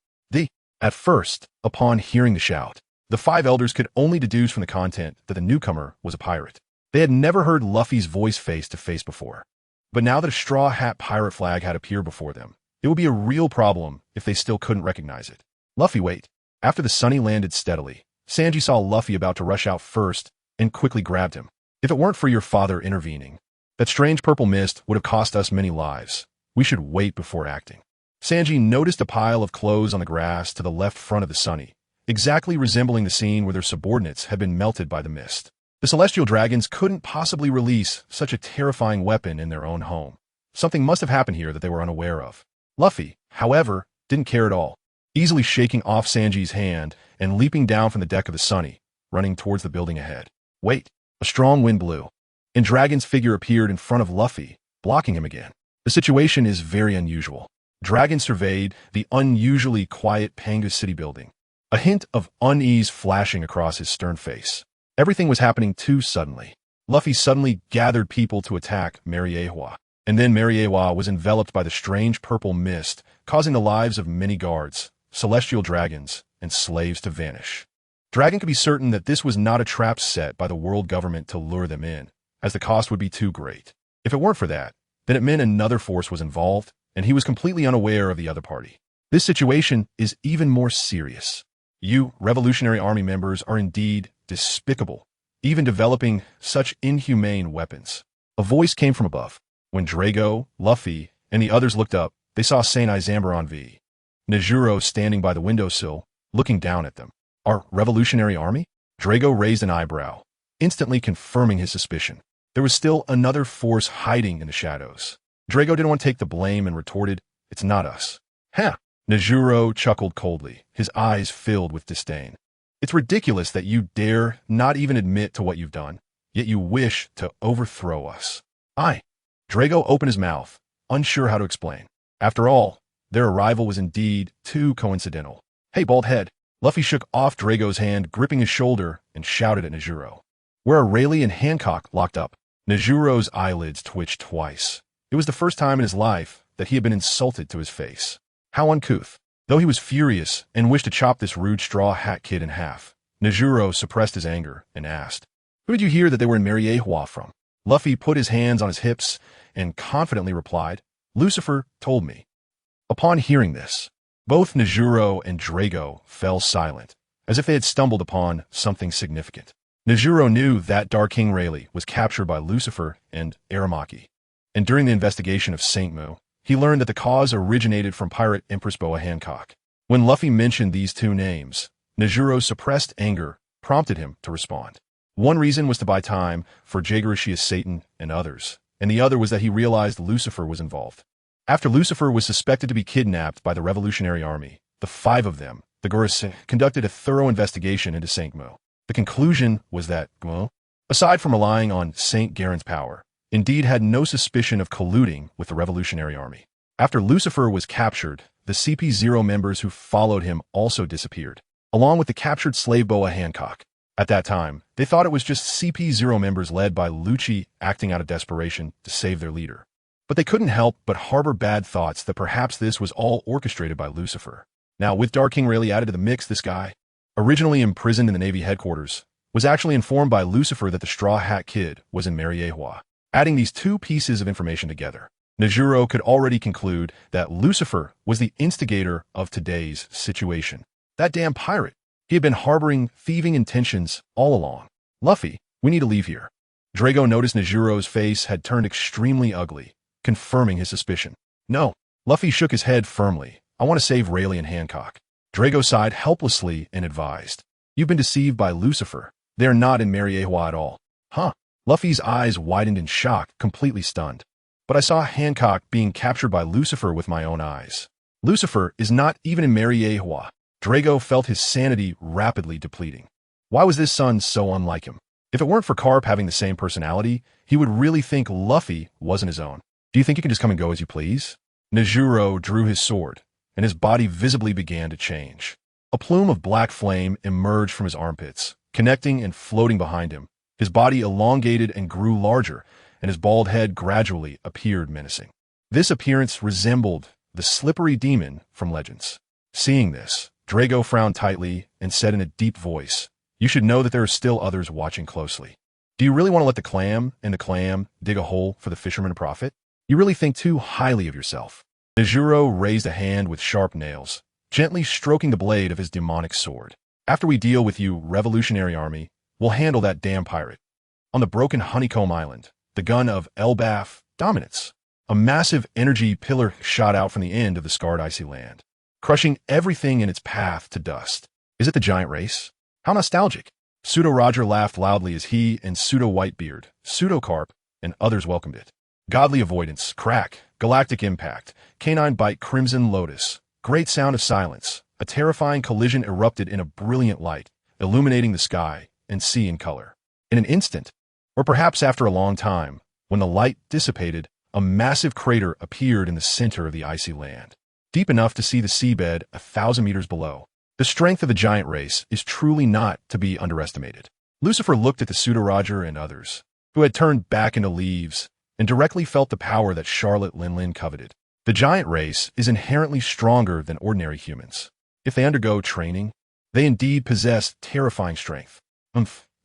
At first, upon hearing the shout, the five elders could only deduce from the content that the newcomer was a pirate. They had never heard Luffy's voice face to face before. But now that a Straw Hat pirate flag had appeared before them, it would be a real problem if they still couldn't recognize it. Luffy, wait. After the Sunny landed steadily, Sanji saw Luffy about to rush out first and quickly grabbed him. If it weren't for your father intervening, that strange purple mist would have cost us many lives. We should wait before acting. Sanji noticed a pile of clothes on the grass to the left front of the Sunny, exactly resembling the scene where their subordinates had been melted by the mist. The celestial dragons couldn't possibly release such a terrifying weapon in their own home. Something must have happened here that they were unaware of. Luffy, however, didn't care at all, easily shaking off Sanji's hand and leaping down from the deck of the Sunny, running towards the building ahead. Wait, a strong wind blew, and Dragon's figure appeared in front of Luffy, blocking him again. The situation is very unusual. Dragon surveyed the unusually quiet Panga City building, a hint of unease flashing across his stern face. Everything was happening too suddenly. Luffy suddenly gathered people to attack Mariewa, and then Mariewa was enveloped by the strange purple mist, causing the lives of many guards, celestial dragons, and slaves to vanish. Dragon could be certain that this was not a trap set by the world government to lure them in, as the cost would be too great. If it weren't for that, then it meant another force was involved, and he was completely unaware of the other party. This situation is even more serious. You, Revolutionary Army members, are indeed despicable, even developing such inhumane weapons. A voice came from above. When Drago, Luffy, and the others looked up, they saw Saint Zambaron V. Nejuro standing by the windowsill, looking down at them. Our Revolutionary Army? Drago raised an eyebrow, instantly confirming his suspicion. There was still another force hiding in the shadows. Drago didn't want to take the blame and retorted, "It's not us." "Huh." Nejuro chuckled coldly, his eyes filled with disdain. "It's ridiculous that you dare not even admit to what you've done, yet you wish to overthrow us." Drago opened his mouth, unsure how to explain. After all, their arrival was indeed too coincidental. "Hey, bald head." Luffy shook off Drago's hand, gripping his shoulder, and shouted at Nejuro. "Where are Rayleigh and Hancock locked up?" Nejuro's eyelids twitched twice. It was the first time in his life that he had been insulted to his face. How uncouth. Though he was furious and wished to chop this rude straw hat kid in half, Nejuro suppressed his anger and asked, "Who did you hear that they were in Mariehua from?" Luffy put his hands on his hips and confidently replied, "Lucifer told me." Upon hearing this, both Nejuro and Drago fell silent, as if they had stumbled upon something significant. Nejuro knew that Dark King Rayleigh was captured by Lucifer and Aramaki, and during the investigation of Saint Mu, he learned that the cause originated from pirate Empress Boa Hancock. When Luffy mentioned these two names, Nejuro's suppressed anger prompted him to respond. One reason was to buy time for Jagerishia Satan and others, and the other was that he realized Lucifer was involved. After Lucifer was suspected to be kidnapped by the Revolutionary Army, the 5 of them, the Gurus, conducted a thorough investigation into Saint Mu. The conclusion was that Mu, aside from relying on Saint Garen's power, indeed had no suspicion of colluding with the Revolutionary Army. After Lucifer was captured, the CP0 members who followed him also disappeared, along with the captured slave Boa Hancock. At that time, they thought it was just CP0 members led by Lucci acting out of desperation to save their leader. But they couldn't help but harbor bad thoughts that perhaps this was all orchestrated by Lucifer. Now, with Dark King Rayleigh added to the mix, this guy, originally imprisoned in the Navy headquarters, was actually informed by Lucifer that the Straw Hat Kid was in Mariehua. Adding these two pieces of information together, Nejuro could already conclude that Lucifer was the instigator of today's situation. That damn pirate. He had been harboring thieving intentions all along. "Luffy, we need to leave here." Drago noticed Nejuro's face had turned extremely ugly, confirming his suspicion. "No." Luffy shook his head firmly. "I want to save Rayleigh and Hancock." Drago sighed helplessly and advised, "You've been deceived by Lucifer. They are not in Mariehua at all." "Huh?" Luffy's eyes widened in shock, completely stunned. "But I saw Hancock being captured by Lucifer with my own eyes." "Lucifer is not even in Mariehua." Drago felt his sanity rapidly depleting. Why was this son so unlike him? If it weren't for Carp having the same personality, he would really think Luffy wasn't his own. "Do you think you can just come and go as you please?" Nejuro drew his sword, and his body visibly began to change. A plume of black flame emerged from his armpits, connecting and floating behind him. His body elongated and grew larger, and his bald head gradually appeared menacing. This appearance resembled the slippery demon from Legends. Seeing this, Drago frowned tightly and said in a deep voice, "You should know that there are still others watching closely. Do you really want to let the clam and the clam dig a hole for the fisherman to profit? You really think too highly of yourself." Nejuro raised a hand with sharp nails, gently stroking the blade of his demonic sword. "After we deal with you, Revolutionary Army, we'll handle that damn pirate." On the broken Honeycomb Island, the gun of Elbaf dominates. A massive energy pillar shot out from the end of the scarred icy land, crushing everything in its path to dust. Is it the giant race? How nostalgic. Pseudo Roger laughed loudly as he and Pseudo Whitebeard, Pseudo Carp, and others welcomed it. Godly avoidance, crack, galactic impact, canine bite, crimson lotus, great sound of silence. A terrifying collision erupted in a brilliant light, illuminating the sky and sea in color. In an instant, or perhaps after a long time, when the light dissipated, a massive crater appeared in the center of the icy land, deep enough to see the seabed 1,000 meters below. The strength of the giant race is truly not to be underestimated. Lucifer looked at the Pseudo-Roger and others, who had turned back into leaves, and directly felt the power that Charlotte Linlin coveted. The giant race is inherently stronger than ordinary humans. If they undergo training, they indeed possess terrifying strength.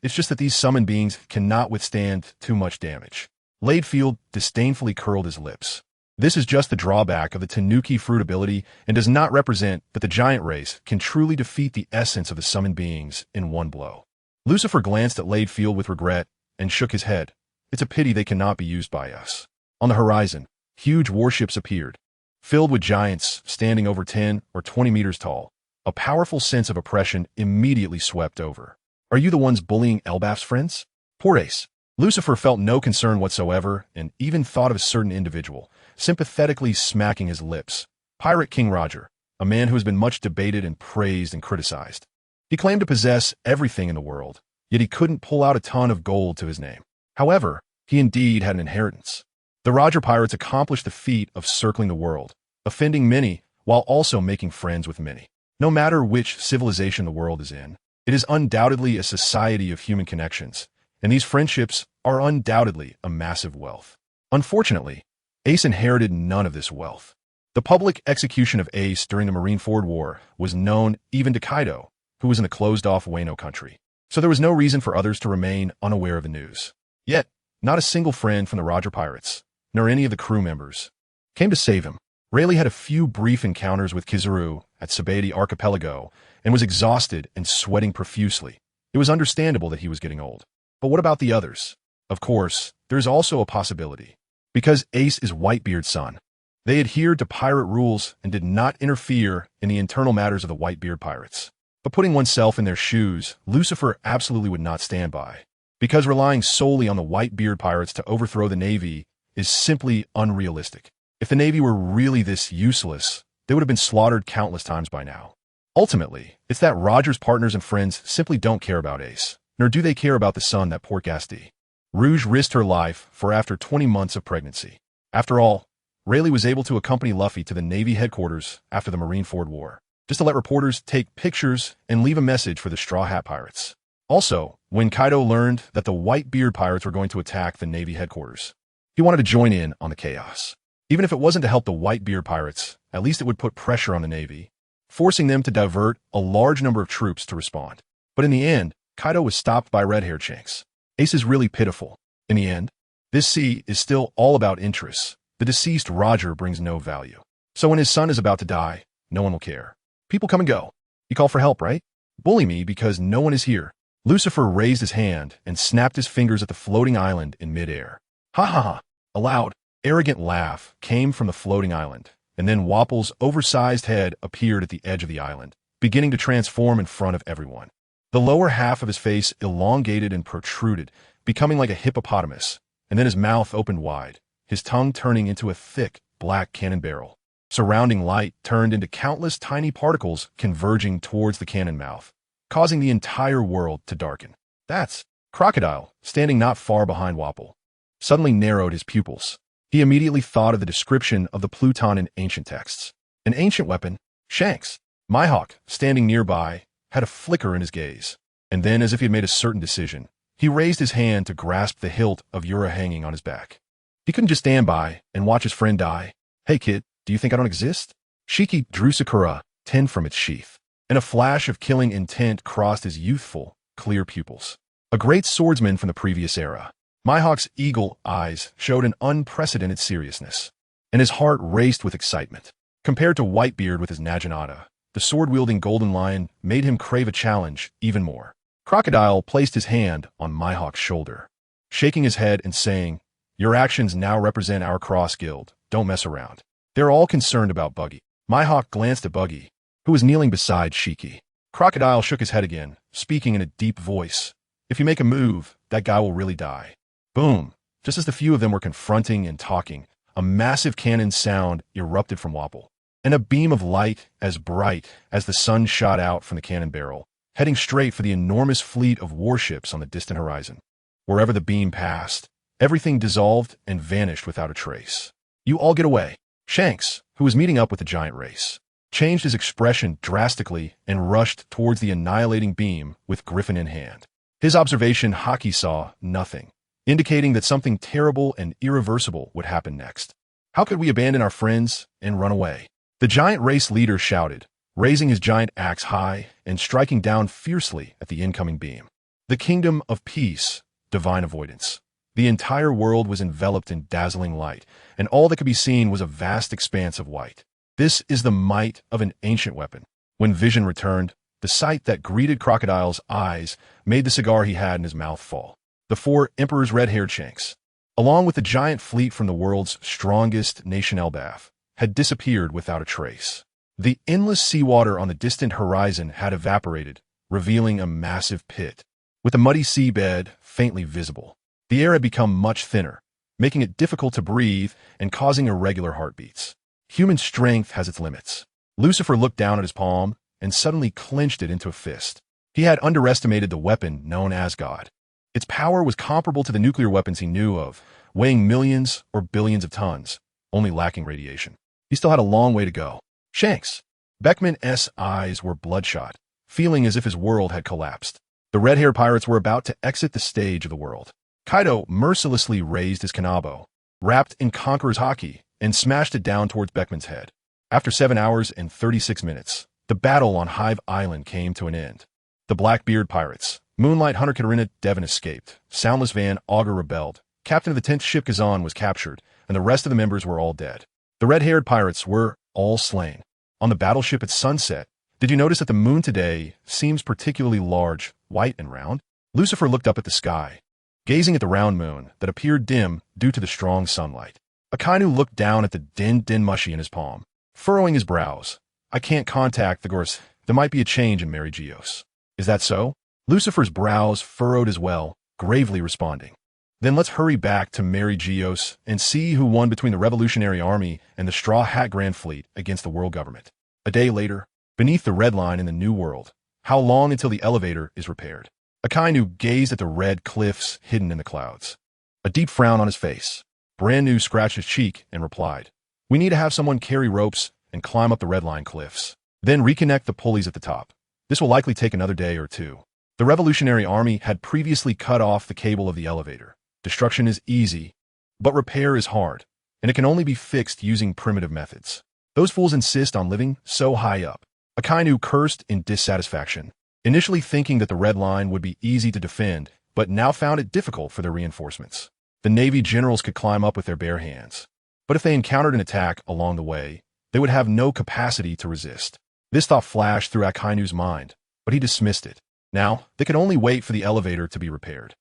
It's just that these summoned beings cannot withstand too much damage. Laidfield disdainfully curled his lips. This is just the drawback of the Tanuki fruit ability and does not represent that the giant race can truly defeat the essence of the summoned beings in one blow. Lucifer glanced at Laidfield with regret and shook his head. It's a pity they cannot be used by us. On the horizon, huge warships appeared, filled with giants standing over 10 or 20 meters tall. A powerful sense of oppression immediately swept over. Are you the ones bullying Elbaf's friends? Poor Ace. Lucifer felt no concern whatsoever and even thought of a certain individual, sympathetically smacking his lips. Pirate King Roger, a man who has been much debated and praised and criticized. He claimed to possess everything in the world, yet he couldn't pull out a ton of gold to his name. However, he indeed had an inheritance. The Roger pirates accomplished the feat of circling the world, offending many while also making friends with many. No matter which civilization the world is in, it is undoubtedly a society of human connections, and these friendships are undoubtedly a massive wealth. Unfortunately, Ace inherited none of this wealth. The public execution of Ace during the Marineford War was known even to Kaido, who was in the closed-off Wano country, so there was no reason for others to remain unaware of the news. Yet, not a single friend from the Roger pirates, nor any of the crew members, came to save him. Rayleigh had a few brief encounters with Kizaru at Sabaody Archipelago and was exhausted and sweating profusely. It was understandable that he was getting old. But what about the others? Of course, there's also a possibility. Because Ace is Whitebeard's son, they adhered to pirate rules and did not interfere in the internal matters of the Whitebeard pirates. But putting oneself in their shoes, Lucifer absolutely would not stand by. Because relying solely on the Whitebeard pirates to overthrow the Navy is simply unrealistic. If the Navy were really this useless, they would have been slaughtered countless times by now. Ultimately, it's that Roger's partners and friends simply don't care about Ace, nor do they care about the son that poor Gasti. Rouge risked her life for after 20 months of pregnancy. After all, Rayleigh was able to accompany Luffy to the Navy headquarters after the Marineford War, just to let reporters take pictures and leave a message for the Straw Hat Pirates. Also, when Kaido learned that the Whitebeard pirates were going to attack the Navy headquarters, he wanted to join in on the chaos. Even if it wasn't to help the Whitebeard pirates, at least it would put pressure on the Navy, forcing them to divert a large number of troops to respond. But in the end, Kaido was stopped by red-haired Shanks. Ace is really pitiful. In the end, this sea is still all about interests. The deceased Roger brings no value. So when his son is about to die, no one will care. People come and go. You call for help, right? Bully me because no one is here. Lucifer raised his hand and snapped his fingers at the floating island in midair. Ha ha ha! A loud, arrogant laugh came from the floating island, and then Wapple's oversized head appeared at the edge of the island, beginning to transform in front of everyone. The lower half of his face elongated and protruded, becoming like a hippopotamus, and then his mouth opened wide, his tongue turning into a thick, black cannon barrel. Surrounding light turned into countless tiny particles converging towards the cannon mouth, causing the entire world to darken. That's Crocodile, standing not far behind Wapple, suddenly narrowed his pupils. He immediately thought of the description of the Pluton in ancient texts. An ancient weapon, Shanks. Mihawk, standing nearby, had a flicker in his gaze, and then, as if he had made a certain decision, he raised his hand to grasp the hilt of Yura hanging on his back. He couldn't just stand by and watch his friend die. Hey kid, do you think I don't exist? Shiki drew Sakura 10 from its sheath, and a flash of killing intent crossed his youthful, clear pupils. A great swordsman from the previous era, Mihawk's eagle eyes showed an unprecedented seriousness, and his heart raced with excitement. Compared to Whitebeard with his Naginata, the sword-wielding Golden Lion made him crave a challenge even more. Crocodile placed his hand on Mihawk's shoulder, shaking his head and saying, "Your actions now represent our Cross Guild. Don't mess around." They're all concerned about Buggy. Mihawk glanced at Buggy, who was kneeling beside Shiki. Crocodile shook his head again, speaking in a deep voice. "If you make a move, that guy will really die." Boom! Just as the few of them were confronting and talking, a massive cannon sound erupted from Wapple, and a beam of light as bright as the sun shot out from the cannon barrel, heading straight for the enormous fleet of warships on the distant horizon. Wherever the beam passed, everything dissolved and vanished without a trace. "You all get away." Shanks, who was meeting up with the giant race, changed his expression drastically and rushed towards the annihilating beam with Griffin in hand. His observation Haki saw nothing, indicating that something terrible and irreversible would happen next. How could we abandon our friends and run away? The giant race leader shouted, raising his giant axe high and striking down fiercely at the incoming beam. The kingdom of peace, divine avoidance. The entire world was enveloped in dazzling light, and all that could be seen was a vast expanse of white. This is the might of an ancient weapon. When vision returned, the sight that greeted Crocodile's eyes made the cigar he had in his mouth fall. The 4 Emperor's red-haired Shanks, along with the giant fleet from the world's strongest nation Elbaf, had disappeared without a trace. The endless seawater on the distant horizon had evaporated, revealing a massive pit, with a muddy seabed faintly visible. The air had become much thinner, making it difficult to breathe and causing irregular heartbeats. Human strength has its limits. Lucifer looked down at his palm and suddenly clenched it into a fist. He had underestimated the weapon known as God. Its power was comparable to the nuclear weapons he knew of, weighing millions or billions of tons, only lacking radiation. He still had a long way to go. Shanks. Beckman's eyes were bloodshot, feeling as if his world had collapsed. The red-haired pirates were about to exit the stage of the world. Kaido mercilessly raised his kanabo, wrapped in Conqueror's haki, and smashed it down towards Beckman's head. After 7 hours and 36 minutes, the battle on Hive Island came to an end. The Blackbeard pirates, Moonlight Hunter Katarina Devon escaped, Soundless Van Augur rebelled, Captain of the 10th ship Kazan was captured, and the rest of the members were all dead. The red-haired pirates were all slain. On the battleship at sunset, did you notice that the moon today seems particularly large, white, and round? Lucifer looked up at the sky, gazing at the round moon that appeared dim due to the strong sunlight. Akainu looked down at the din mushy in his palm, furrowing his brows. I can't contact the Gors. There might be a change in Mary Geos. Is that so? Lucifer's brows furrowed as well, gravely responding. Then let's hurry back to Mary Geos and see who won between the Revolutionary Army and the Straw Hat Grand Fleet against the world government. A day later, beneath the red line in the New World, how long until the elevator is repaired? Akainu gazed at the red cliffs hidden in the clouds. A deep frown on his face. Brand New scratched his cheek and replied, we need to have someone carry ropes and climb up the red line cliffs. Then reconnect the pulleys at the top. This will likely take another day or two. The Revolutionary Army had previously cut off the cable of the elevator. Destruction is easy, but repair is hard, and it can only be fixed using primitive methods. Those fools insist on living so high up. Akainu cursed in dissatisfaction, initially thinking that the red line would be easy to defend, but now found it difficult for their reinforcements. The Navy generals could climb up with their bare hands, but if they encountered an attack along the way, they would have no capacity to resist. This thought flashed through Akainu's mind, but he dismissed it. Now, they could only wait for the elevator to be repaired.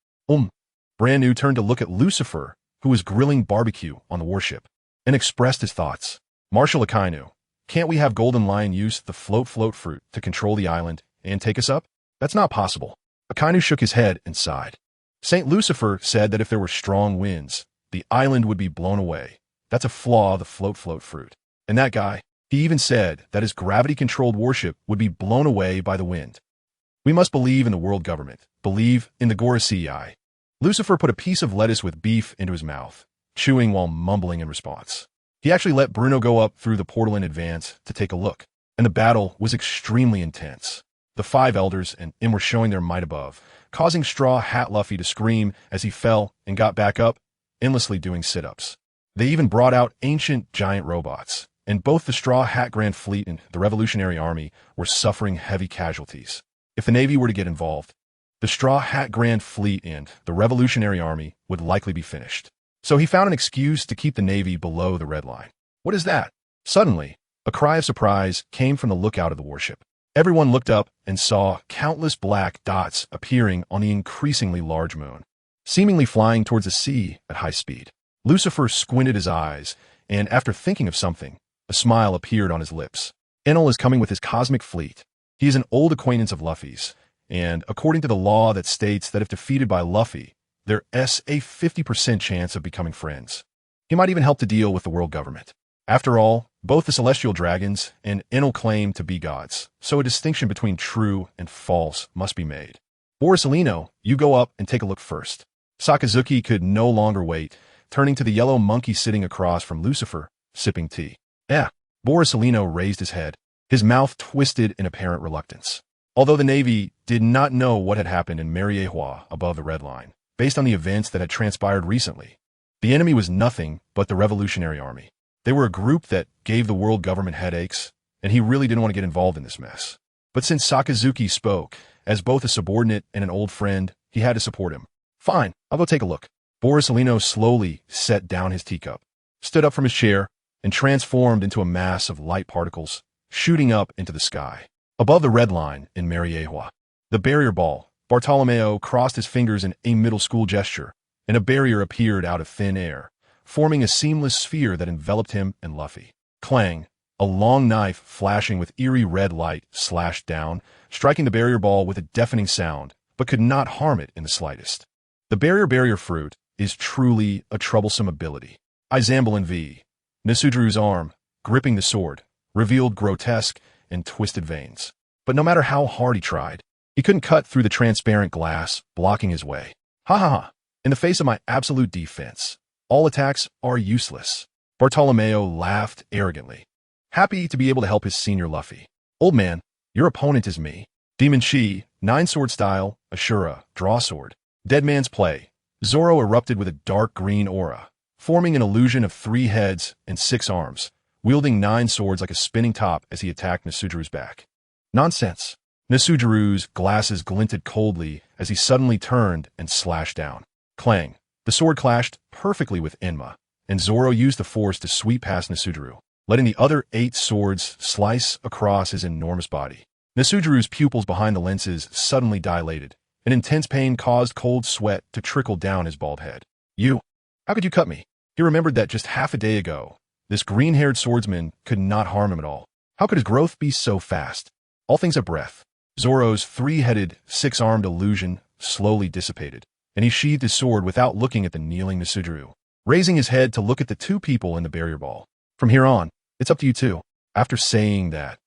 Brand New turned to look at Lucifer, who was grilling barbecue on the warship, and expressed his thoughts. Marshal Akainu, can't we have Golden Lion use the float fruit to control the island and take us up? That's not possible. Akainu shook his head and sighed. Saint Lucifer said that if there were strong winds, the island would be blown away. That's a flaw of the float fruit. And that guy, he even said that his gravity-controlled warship would be blown away by the wind. We must believe in the world government, believe in the Gorosei. Lucifer put a piece of lettuce with beef into his mouth, chewing while mumbling in response. He actually let Bruno go up through the portal in advance to take a look, and the battle was extremely intense. The 5 elders and Im were showing their might above, causing Straw Hat Luffy to scream as he fell and got back up, endlessly doing sit-ups. They even brought out ancient giant robots, and both the Straw Hat Grand Fleet and the Revolutionary Army were suffering heavy casualties. If the Navy were to get involved, the Straw Hat Grand Fleet and the Revolutionary Army would likely be finished. So he found an excuse to keep the Navy below the red line. What is that? Suddenly, a cry of surprise came from the lookout of the warship. Everyone looked up and saw countless black dots appearing on the increasingly large moon, seemingly flying towards the sea at high speed. Lucifer squinted his eyes, and after thinking of something, a smile appeared on his lips. Enel is coming with his cosmic fleet. He is an old acquaintance of Luffy's, and according to the law that states that if defeated by Luffy, there's a 50% chance of becoming friends. He might even help to deal with the world government. After all, both the celestial dragons and Enel claim to be gods, so a distinction between true and false must be made. Borisolino, you go up and take a look first. Sakazuki could no longer wait, turning to the yellow monkey sitting across from Lucifer, sipping tea. Borisolino raised his head, his mouth twisted in apparent reluctance. Although the Navy did not know what had happened in Mariehua above the red line, based on the events that had transpired recently, the enemy was nothing but the Revolutionary Army. They were a group that gave the world government headaches, and he really didn't want to get involved in this mess. But since Sakazuki spoke, as both a subordinate and an old friend, he had to support him. Fine, I'll go take a look. Borsalino slowly set down his teacup, stood up from his chair, and transformed into a mass of light particles, shooting up into the sky. Above the red line in Mariehua, the barrier ball, Bartolomeo crossed his fingers in a middle school gesture, and a barrier appeared out of thin air, forming a seamless sphere that enveloped him and Luffy. Clang! A long knife flashing with eerie red light slashed down, striking the barrier ball with a deafening sound, but could not harm it in the slightest. The barrier fruit is truly a troublesome ability. Izambalin V. Nisudru's arm, gripping the sword, revealed grotesque and twisted veins. But no matter how hard he tried, he couldn't cut through the transparent glass, blocking his way. Ha ha ha! In the face of my absolute defense, all attacks are useless. Bartolomeo laughed arrogantly, happy to be able to help his senior Luffy. Old man, your opponent is me. Demon Chi, 9-sword style, Ashura, draw sword. Dead man's play. Zoro erupted with a dark green aura, forming an illusion of 3 heads and 6 arms, wielding 9 swords like a spinning top as he attacked Nisudru's back. Nonsense. Nisudru's glasses glinted coldly as he suddenly turned and slashed down. Clang. The sword clashed perfectly with Enma, and Zoro used the force to sweep past Nisudru, letting the other 8 swords slice across his enormous body. Nisudru's pupils behind the lenses suddenly dilated, and intense pain caused cold sweat to trickle down his bald head. You! How could you cut me? He remembered that just half a day ago, this green-haired swordsman could not harm him at all. How could his growth be so fast? All things a breath. Zoro's 3-headed, 6-armed illusion slowly dissipated, and he sheathed his sword without looking at the kneeling Nisudru, raising his head to look at the 2 people in the barrier ball. From here on, it's up to you two. After saying that,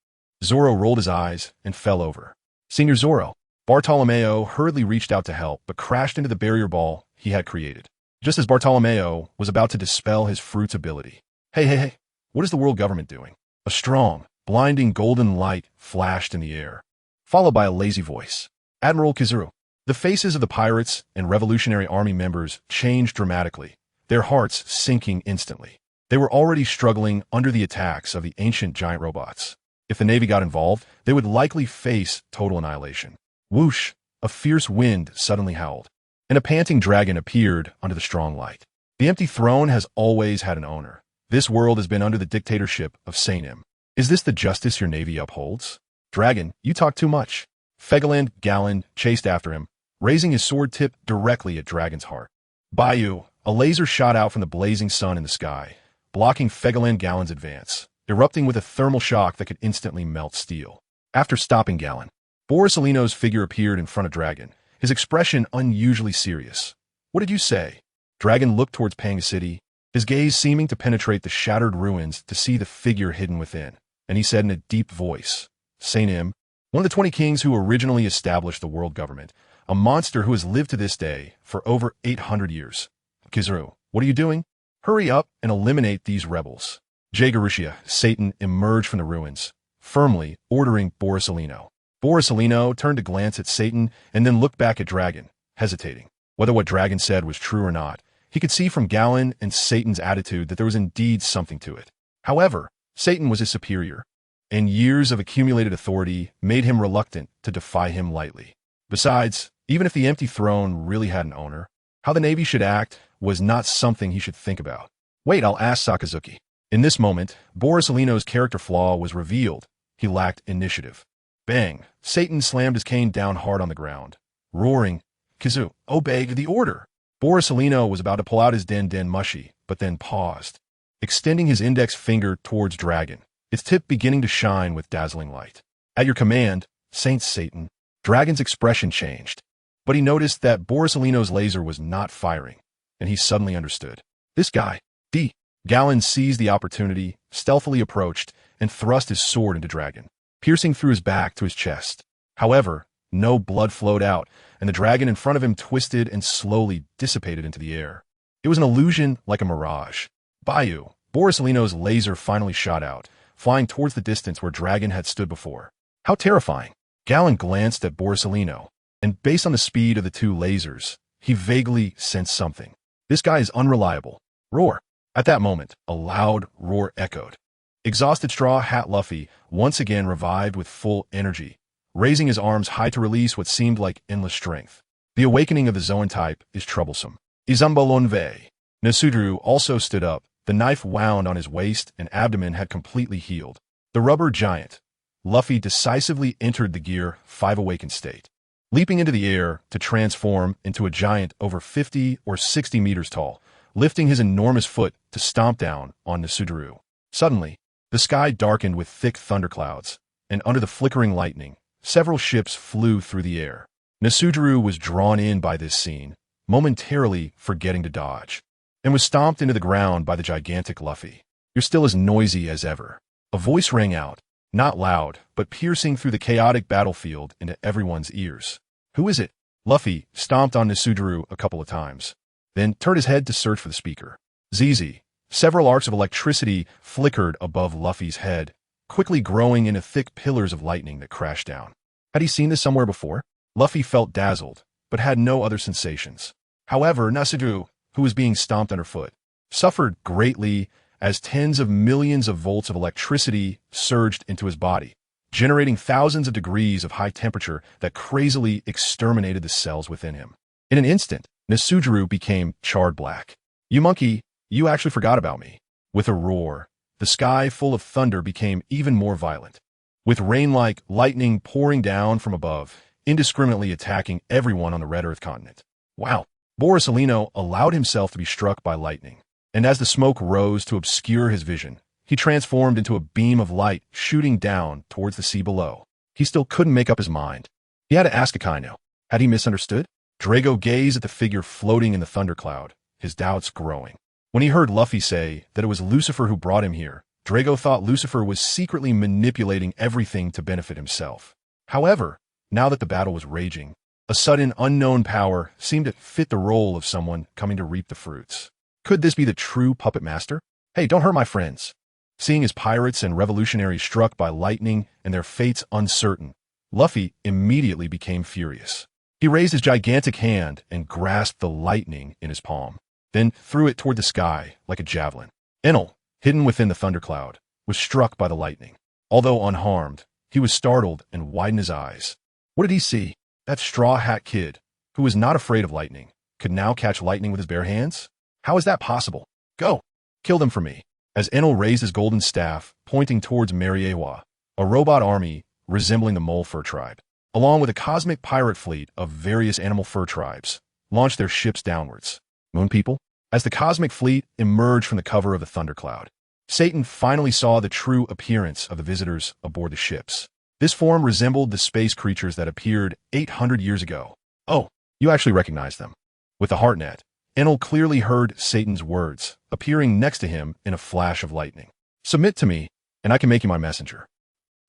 Zoro rolled his eyes and fell over. Senior Zoro. Bartolomeo hurriedly reached out to help, but crashed into the barrier ball he had created, just as Bartolomeo was about to dispel his fruit's ability. Hey, what is the world government doing? A strong, blinding golden light flashed in the air, followed by a lazy voice. Admiral Kizuru. The faces of the pirates and Revolutionary Army members changed dramatically, their hearts sinking instantly. They were already struggling under the attacks of the ancient giant robots. If the Navy got involved, they would likely face total annihilation. Whoosh! A fierce wind suddenly howled, and a panting dragon appeared under the strong light. The empty throne has always had an owner. This world has been under the dictatorship of Saint-Im. Is this the justice your Navy upholds? Dragon, you talk too much. Fegaland Gallon chased after him, raising his sword tip directly at Dragon's heart. Bayou, a laser shot out from the blazing sun in the sky, blocking Fegaland Gallon's advance, erupting with a thermal shock that could instantly melt steel. After stopping Gallon, Borsalino's figure appeared in front of Dragon, his expression unusually serious. What did you say? Dragon looked towards Panga City, his gaze seeming to penetrate the shattered ruins to see the figure hidden within, and he said in a deep voice, Saint-Im, one of the 20 kings who originally established the world government, a monster who has lived to this day for over 800 years. Kizuru, what are you doing? Hurry up and eliminate these rebels. Jagarusha, Satan, emerged from the ruins, firmly ordering Borsalino. Borsalino turned to glance at Satan and then looked back at Dragon, hesitating. Whether what Dragon said was true or not, he could see from Gallon and Satan's attitude that there was indeed something to it. However, Satan was his superior, and years of accumulated authority made him reluctant to defy him lightly. Besides, even if the empty throne really had an owner, how the Navy should act was not something he should think about. Wait, I'll ask Sakazuki. In this moment, Borsalino's character flaw was revealed. He lacked initiative. Bang! Satan slammed his cane down hard on the ground, roaring, Kizu, obey the order. Borsalino was about to pull out his den mushi, but then paused, extending his index finger towards Dragon, its tip beginning to shine with dazzling light. At your command, Saint Satan. Dragon's expression changed, but he noticed that Borsalino's laser was not firing, and he suddenly understood. This guy, D. Gallon seized the opportunity, stealthily approached, and thrust his sword into Dragon, piercing through his back to his chest. However, no blood flowed out, and the dragon in front of him twisted and slowly dissipated into the air. It was an illusion like a mirage. Bayou, Borsalino's laser finally shot out, flying towards the distance where Dragon had stood before. How terrifying! Gallon glanced at Borsalino, and based on the speed of the 2 lasers, he vaguely sensed something. This guy is unreliable. Roar! At that moment, a loud roar echoed. Exhausted Straw Hat Luffy once again revived with full energy, raising his arms high to release what seemed like endless strength. The awakening of the Zoan type is troublesome. Izumbalonve. Nasudru also stood up. The knife wound on his waist and abdomen had completely healed. The rubber giant, Luffy, decisively entered the Gear 5 awakened state, leaping into the air to transform into a giant over 50 or 60 meters tall, lifting his enormous foot to stomp down on Nasudru. Suddenly, the sky darkened with thick thunderclouds, and under the flickering lightning, several ships flew through the air. Nasudru was drawn in by this scene, momentarily forgetting to dodge, and was stomped into the ground by the gigantic Luffy. "You're still as noisy as ever." A voice rang out, not loud, but piercing through the chaotic battlefield into everyone's ears. "Who is it?" Luffy stomped on Nasudru a couple of times, then turned his head to search for the speaker. "ZZ." Several arcs of electricity flickered above Luffy's head, quickly growing into thick pillars of lightning that crashed down. Had he seen this somewhere before? Luffy felt dazzled, but had no other sensations. However, Nasudru, who was being stomped underfoot, suffered greatly as tens of millions of volts of electricity surged into his body, generating thousands of degrees of high temperature that crazily exterminated the cells within him. In an instant, Nasudru became charred black. "You monkey, you actually forgot about me." With a roar, the sky full of thunder became even more violent, with rain-like lightning pouring down from above, indiscriminately attacking everyone on the Red Earth continent. Wow! Borsalino allowed himself to be struck by lightning, and as the smoke rose to obscure his vision, he transformed into a beam of light shooting down towards the sea below. He still couldn't make up his mind. He had to ask Akainu. Had he misunderstood? Drago gazed at the figure floating in the thundercloud, his doubts growing. When he heard Luffy say that it was Lucifer who brought him here, Drago thought Lucifer was secretly manipulating everything to benefit himself. However, now that the battle was raging, a sudden unknown power seemed to fit the role of someone coming to reap the fruits. Could this be the true puppet master? "Hey, don't hurt my friends." Seeing his pirates and revolutionaries struck by lightning and their fates uncertain, Luffy immediately became furious. He raised his gigantic hand and grasped the lightning in his palm, then threw it toward the sky like a javelin. Enel, hidden within the thundercloud, was struck by the lightning. Although unharmed, he was startled and widened his eyes. What did he see? That straw hat kid, who was not afraid of lightning, could now catch lightning with his bare hands? How is that possible? Go! Kill them for me. As Enel raised his golden staff, pointing towards Mariewa, a robot army resembling the mole fur tribe, along with a cosmic pirate fleet of various animal fur tribes, launched their ships downwards. Moon people? As the cosmic fleet emerged from the cover of the thundercloud, Satan finally saw the true appearance of the visitors aboard the ships. This form resembled the space creatures that appeared 800 years ago. "Oh, you actually recognize them." With the heartnet, Enel clearly heard Satan's words, appearing next to him in a flash of lightning. "Submit to me, and I can make you my messenger."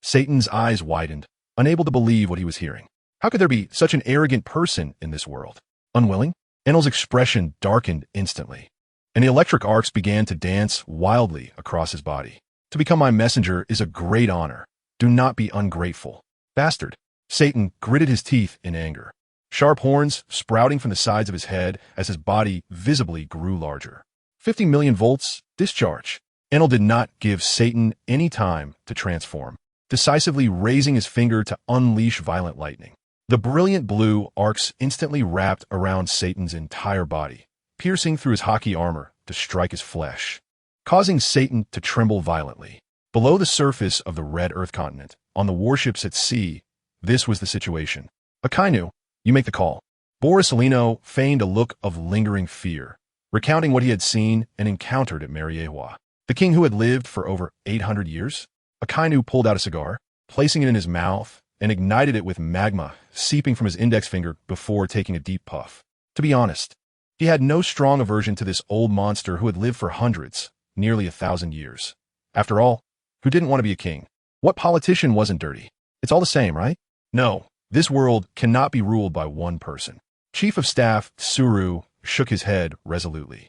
Satan's eyes widened, unable to believe what he was hearing. How could there be such an arrogant person in this world? Unwilling? Enel's expression darkened instantly, and the electric arcs began to dance wildly across his body. "To become my messenger is a great honor. Do not be ungrateful." "Bastard." Satan gritted his teeth in anger, sharp horns sprouting from the sides of his head as his body visibly grew larger. 50 million volts, discharge. Enel did not give Satan any time to transform, decisively raising his finger to unleash violent lightning. The brilliant blue arcs instantly wrapped around Satan's entire body, piercing through his hockey armor to strike his flesh, causing Satan to tremble violently. Below the surface of the Red Earth continent, on the warships at sea, this was the situation. "Akainu, you make the call." Borsalino feigned a look of lingering fear, recounting what he had seen and encountered at Mariewa. The king who had lived for over 800 years? Akainu pulled out a cigar, placing it in his mouth, and ignited it with magma seeping from his index finger before taking a deep puff. To be honest, he had no strong aversion to this old monster who had lived for hundreds, nearly 1,000 years. After all, who didn't want to be a king? What politician wasn't dirty? It's all the same, right? No, this world cannot be ruled by one person. Chief of Staff Tsuru shook his head resolutely,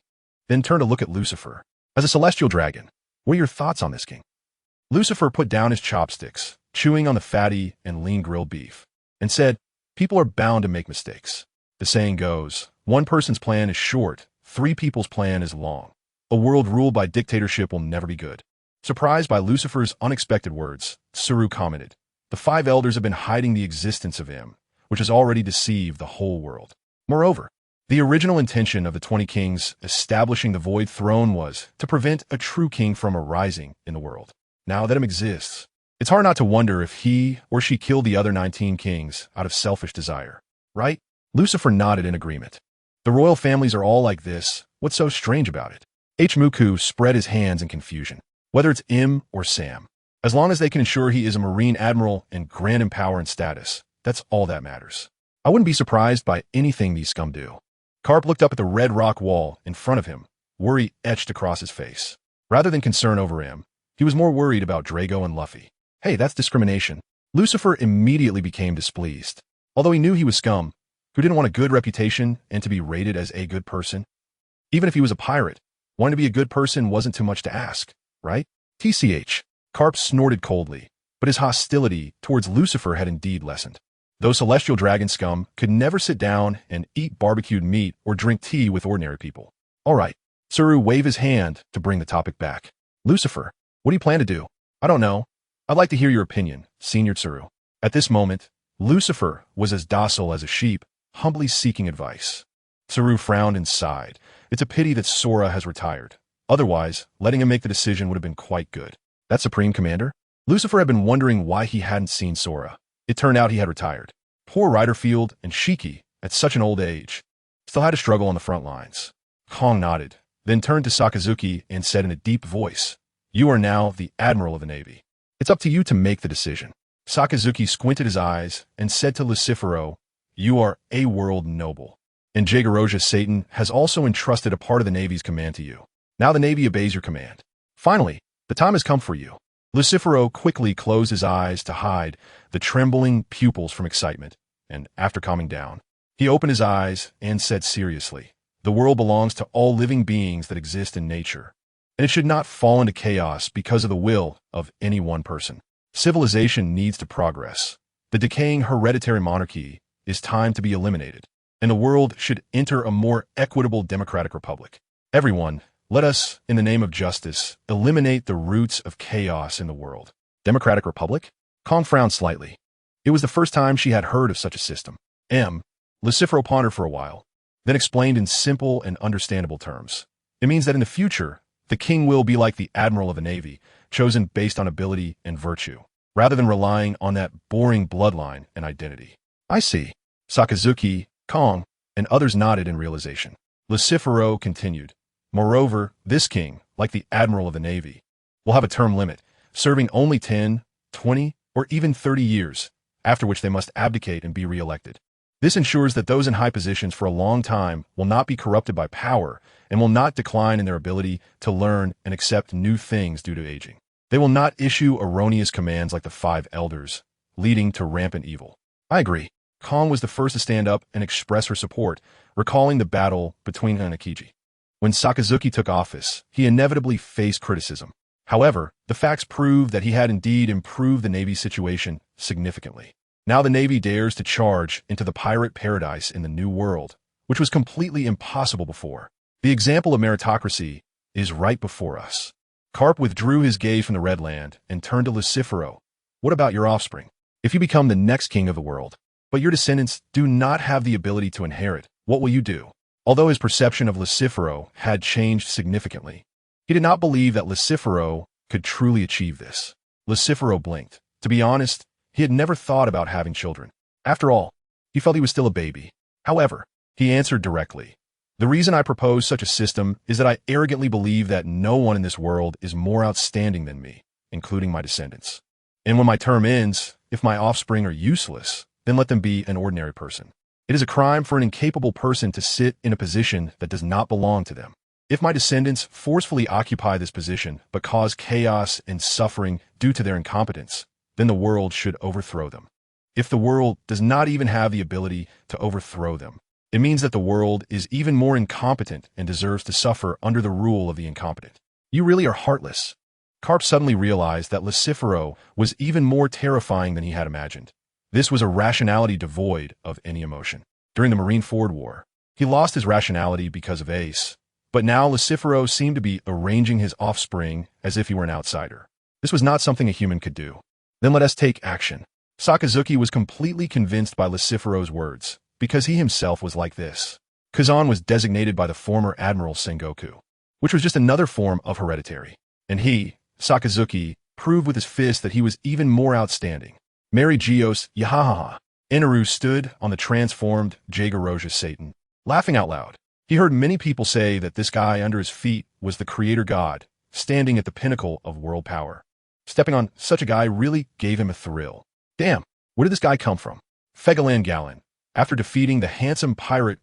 then turned to look at Lucifer. As a celestial dragon, what are your thoughts on this, king? Lucifer put down his chopsticks, chewing on the fatty and lean grilled beef, and said, "People are bound to make mistakes. The saying goes, one person's plan is short, 3 people's plan is long. A world ruled by dictatorship will never be good." Surprised by Lucifer's unexpected words, Tsuru commented, "The 5 elders have been hiding the existence of him, which has already deceived the whole world. Moreover, The original intention of the 20 kings establishing the Void Throne was to prevent a true king from arising in the world. Now that it exists, it's hard not to wonder if he or she killed the other 19 kings out of selfish desire, right? Lucifer nodded in agreement. The royal families are all like this. What's so strange about it? Muku spread his hands in confusion. Whether it's Im or Sam, as long as they can ensure he is a Marine Admiral and grand in power and status, that's all that matters. I wouldn't be surprised by anything these scum do. Karp looked up at the red rock wall in front of him, worry etched across his face. Rather than concern over him, he was more worried about Drago and Luffy. Hey, that's discrimination. Lucifer immediately became displeased. Although he knew he was scum, who didn't want a good reputation and to be rated as a good person? Even if he was a pirate, wanting to be a good person wasn't too much to ask, right? TCH. Karp snorted coldly, but his hostility towards Lucifer had indeed lessened. Those celestial dragon scum could never sit down and eat barbecued meat or drink tea with ordinary people. All right. Tsuru waved his hand to bring the topic back. Lucifer, what do you plan to do? I don't know. I'd like to hear your opinion, Senior Tsuru. At this moment, Lucifer was as docile as a sheep, humbly seeking advice. Tsuru frowned and sighed. It's a pity that Sora has retired. Otherwise, letting him make the decision would have been quite good. That Supreme Commander? Lucifer had been wondering why he hadn't seen Sora. It turned out he had retired. Poor Riderfield and Shiki, at such an old age, still had to struggle on the front lines. Kong nodded, then turned to Sakazuki and said in a deep voice, "You are now the Admiral of the Navy. It's up to you to make the decision." Sakazuki squinted his eyes and said to Lucifero, "You are a world noble, and Jagoroja Satan has also entrusted a part of the Navy's command to you. Now the Navy obeys your command. Finally, the time has come for you." Lucifero quickly closed his eyes to hide the trembling pupils from excitement, and after calming down, he opened his eyes and said seriously, "The world belongs to all living beings that exist in nature, and it should not fall into chaos because of the will of any one person. Civilization needs to progress. The decaying hereditary monarchy is time to be eliminated, and the world should enter a more equitable democratic republic. Everyone, let us, in the name of justice, eliminate the roots of chaos in the world." Democratic Republic? Kong frowned slightly. It was the first time she had heard of such a system. Lucifero pondered for a while, then explained in simple and understandable terms. It means that in the future, the king will be like the Admiral of the Navy, chosen based on ability and virtue, rather than relying on that boring bloodline and identity. I see. Sakazuki, Kong, and others nodded in realization. Lucifero continued. Moreover, this king, like the Admiral of the Navy, will have a term limit, serving only 10, 20, or even 30 years, after which they must abdicate and be re-elected. This ensures that those in high positions for a long time will not be corrupted by power and will not decline in their ability to learn and accept new things due to aging. They will not issue erroneous commands like the 5 elders, leading to rampant evil. I agree. Kong was the first to stand up and express her support, recalling the battle between Hanakiji. When Sakazuki took office, he inevitably faced criticism. However, the facts proved that he had indeed improved the Navy's situation significantly. Now the Navy dares to charge into the pirate paradise in the New World, which was completely impossible before. The example of meritocracy is right before us. Karp withdrew his gaze from the Red Land and turned to Lucifero. What about your offspring? If you become the next king of the world, but your descendants do not have the ability to inherit, what will you do? Although his perception of Lucifero had changed significantly, he did not believe that Lucifero could truly achieve this. Lucifero blinked. To be honest, he had never thought about having children. After all, he felt he was still a baby. However, he answered directly. The reason I propose such a system is that I arrogantly believe that no one in this world is more outstanding than me, including my descendants. And when my term ends, if my offspring are useless, then let them be an ordinary person. It is a crime for an incapable person to sit in a position that does not belong to them. If my descendants forcefully occupy this position but cause chaos and suffering due to their incompetence, then the world should overthrow them. If the world does not even have the ability to overthrow them, it means that the world is even more incompetent and deserves to suffer under the rule of the incompetent. You really are heartless. Karp suddenly realized that Lucifero was even more terrifying than he had imagined. This was a rationality devoid of any emotion. During the Marineford War, he lost his rationality because of Ace, but now Lucifero seemed to be arranging his offspring as if he were an outsider. This was not something a human could do. Then let us take action. Sakazuki was completely convinced by Lucifero's words, because he himself was like this. Kazan was designated by the former Admiral Sengoku, which was just another form of hereditary. And he, Sakazuki, proved with his fist that he was even more outstanding. Mary Geos, yahahaha. Inaru stood on the transformed Jaegerroja Satan, laughing out loud. He heard many people say that this guy under his feet was the creator god, standing at the pinnacle of world power. Stepping on such a guy really gave him a thrill. Damn, where did this guy come from? Fegalan Gallon, after defeating the handsome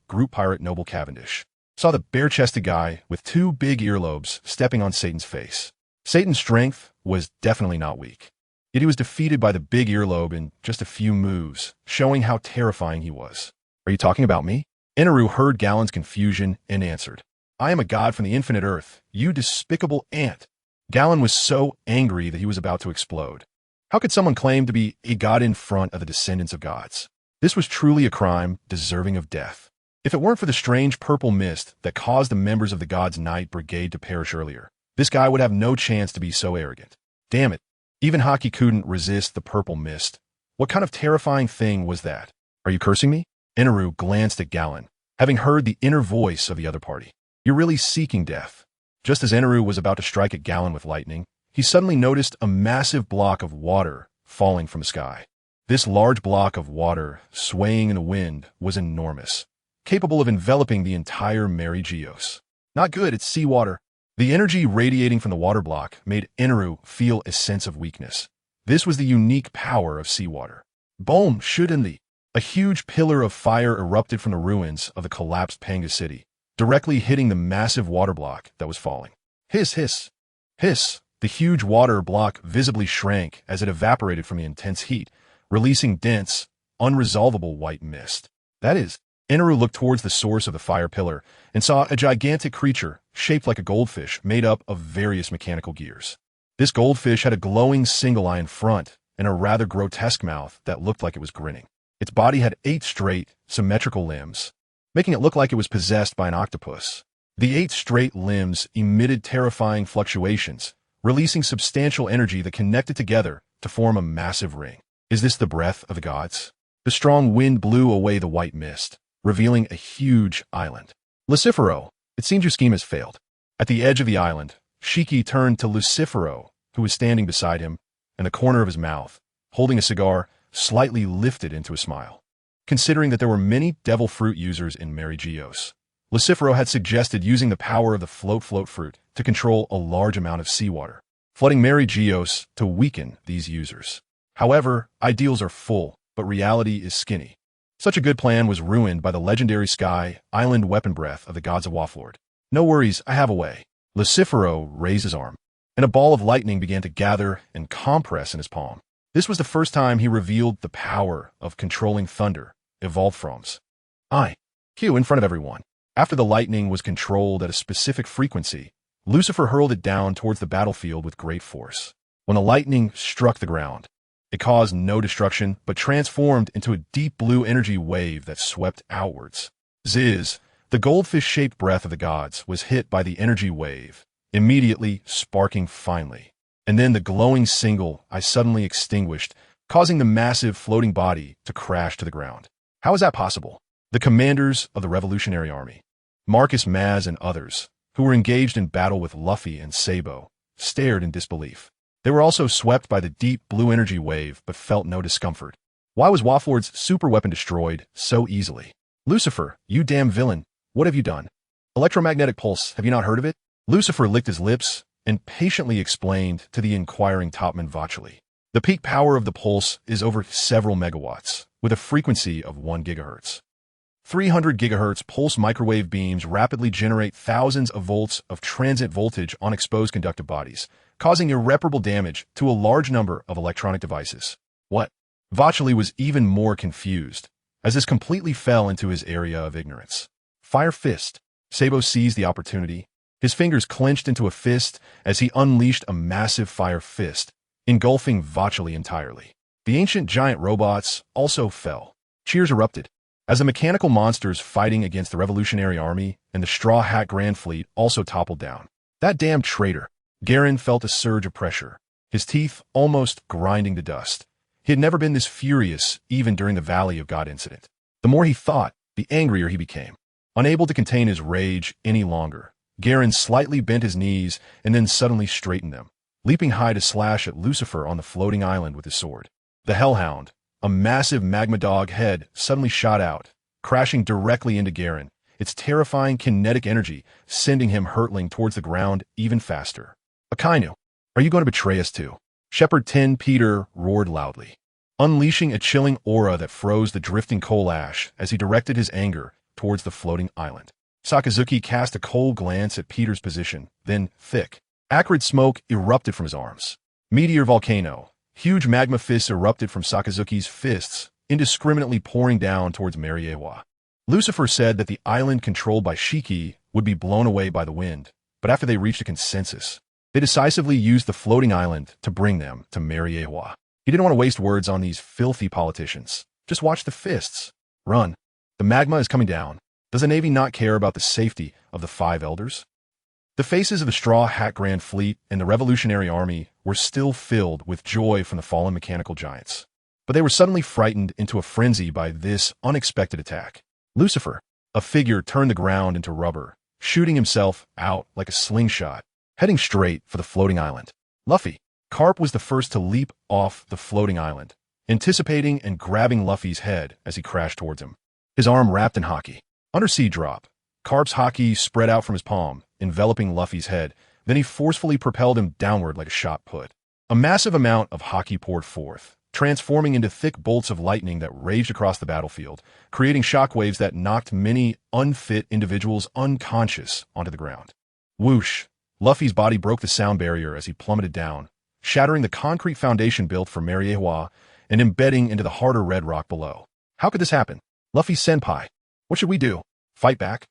group pirate Noble Cavendish, saw the bare-chested guy with 2 big earlobes stepping on Satan's face. Satan's strength was definitely not weak, yet he was defeated by the big earlobe in just a few moves, showing how terrifying he was. Are you talking about me? Inaru heard Gallon's confusion and answered, I am a god from the infinite earth, you despicable ant. Gallon was so angry that he was about to explode. How could someone claim to be a god in front of the descendants of gods? This was truly a crime deserving of death. If it weren't for the strange purple mist that caused the members of the God's Knight Brigade to perish earlier, this guy would have no chance to be so arrogant. Damn it, even Haki couldn't resist the purple mist. What kind of terrifying thing was that? Are you cursing me? Inaru glanced at Gallon, having heard the inner voice of the other party. You're really seeking death. Just as Inaru was about to strike at Gallon with lightning, he suddenly noticed a massive block of water falling from the sky. This large block of water, swaying in the wind, was enormous, capable of enveloping the entire Mary Geos. Not good, it's seawater. The energy radiating from the water block made Inaru feel a sense of weakness. This was the unique power of seawater. Boom! Suddenly, a huge pillar of fire erupted from the ruins of the collapsed Panga city, directly hitting the massive water block that was falling. Hiss, hiss, hiss! The huge water block visibly shrank as it evaporated from the intense heat, releasing dense, unresolvable white mist. That is, Inaru looked towards the source of the fire pillar and saw a gigantic creature shaped like a goldfish made up of various mechanical gears. This goldfish had a glowing single eye in front and a rather grotesque mouth that looked like it was grinning. Its body had 8 straight, symmetrical limbs, making it look like it was possessed by an octopus. The 8 straight limbs emitted terrifying fluctuations, releasing substantial energy that connected together to form a massive ring. Is this the breath of the gods? The strong wind blew away the white mist, revealing a huge island. Lucifero, it seems your scheme has failed. At the edge of the island, Shiki turned to Lucifero, who was standing beside him, and the corner of his mouth, holding a cigar, slightly lifted into a smile. Considering that there were many devil fruit users in Mary Geos, Lucifero had suggested using the power of the float fruit to control a large amount of seawater, flooding Mary Geos to weaken these users. However, ideals are full, but reality is skinny. Such a good plan was ruined by the legendary Sky Island weapon breath of the gods of Waflord. No worries, I have a way. Lucifero raised his arm, and a ball of lightning began to gather and compress in his palm. This was the first time he revealed the power of controlling thunder, evolved froms. Q in front of everyone. After the lightning was controlled at a specific frequency, Lucifer hurled it down towards the battlefield with great force. When the lightning struck the ground, it caused no destruction, but transformed into a deep blue energy wave that swept outwards. Ziz, the goldfish-shaped breath of the gods, was hit by the energy wave, immediately sparking finely. And then the glowing single eye suddenly extinguished, causing the massive floating body to crash to the ground. How is that possible? The commanders of the Revolutionary Army, Marcus Maz and others, who were engaged in battle with Luffy and Sabo, stared in disbelief. They were also swept by the deep blue energy wave, but felt no discomfort. Why was Waflord's superweapon destroyed so easily? Lucifer, you damn villain, what have you done? Electromagnetic pulse, have you not heard of it? Lucifer licked his lips and patiently explained to the inquiring topman Vacheli. The peak power of the pulse is over several megawatts, with a frequency of 1 gigahertz. 300 gigahertz pulse microwave beams rapidly generate thousands of volts of transient voltage on exposed conductive bodies, causing irreparable damage to a large number of electronic devices. What? Vacheli was even more confused, as this completely fell into his area of ignorance. Fire fist. Sabo seized the opportunity. His fingers clenched into a fist as he unleashed a massive fire fist, engulfing Vacheli entirely. The ancient giant robots also fell. Cheers erupted, as the mechanical monsters fighting against the Revolutionary Army and the Straw Hat Grand Fleet also toppled down. That damn traitor. Garen felt a surge of pressure, his teeth almost grinding to dust. He had never been this furious, even during the Valley of God incident. The more he thought, the angrier he became. Unable to contain his rage any longer, Garen slightly bent his knees and then suddenly straightened them, leaping high to slash at Lucifer on the floating island with his sword. The Hellhound, a massive magma dog head, suddenly shot out, crashing directly into Garen, its terrifying kinetic energy sending him hurtling towards the ground even faster. Akainu, are you going to betray us too? Shepherd 10 Peter roared loudly, unleashing a chilling aura that froze the drifting coal ash as he directed his anger towards the floating island. Sakazuki cast a cold glance at Peter's position, then thick, acrid smoke erupted from his arms. Meteor volcano, huge magma fists erupted from Sakazuki's fists, indiscriminately pouring down towards Mariewa. Lucifer said that the island controlled by Shiki would be blown away by the wind, but after they reached a consensus, they decisively used the floating island to bring them to Mariewa. He didn't want to waste words on these filthy politicians. Just watch the fists. Run. The magma is coming down. Does the Navy not care about the safety of the 5 elders? The faces of the Straw Hat Grand Fleet and the Revolutionary Army were still filled with joy from the fallen mechanical giants. But they were suddenly frightened into a frenzy by this unexpected attack. Lucifer, a figure, turned the ground into rubber, shooting himself out like a slingshot, heading straight for the floating island. Luffy, Carp was the first to leap off the floating island, anticipating and grabbing Luffy's head as he crashed towards him. His arm wrapped in haki. Undersea drop. Carp's haki spread out from his palm, enveloping Luffy's head, then he forcefully propelled him downward like a shot put. A massive amount of haki poured forth, transforming into thick bolts of lightning that raged across the battlefield, creating shockwaves that knocked many unfit individuals unconscious onto the ground. Whoosh! Luffy's body broke the sound barrier as he plummeted down, shattering the concrete foundation built for Mariewa and embedding into the harder red rock below. How could this happen? Luffy-senpai, what should we do? Fight back?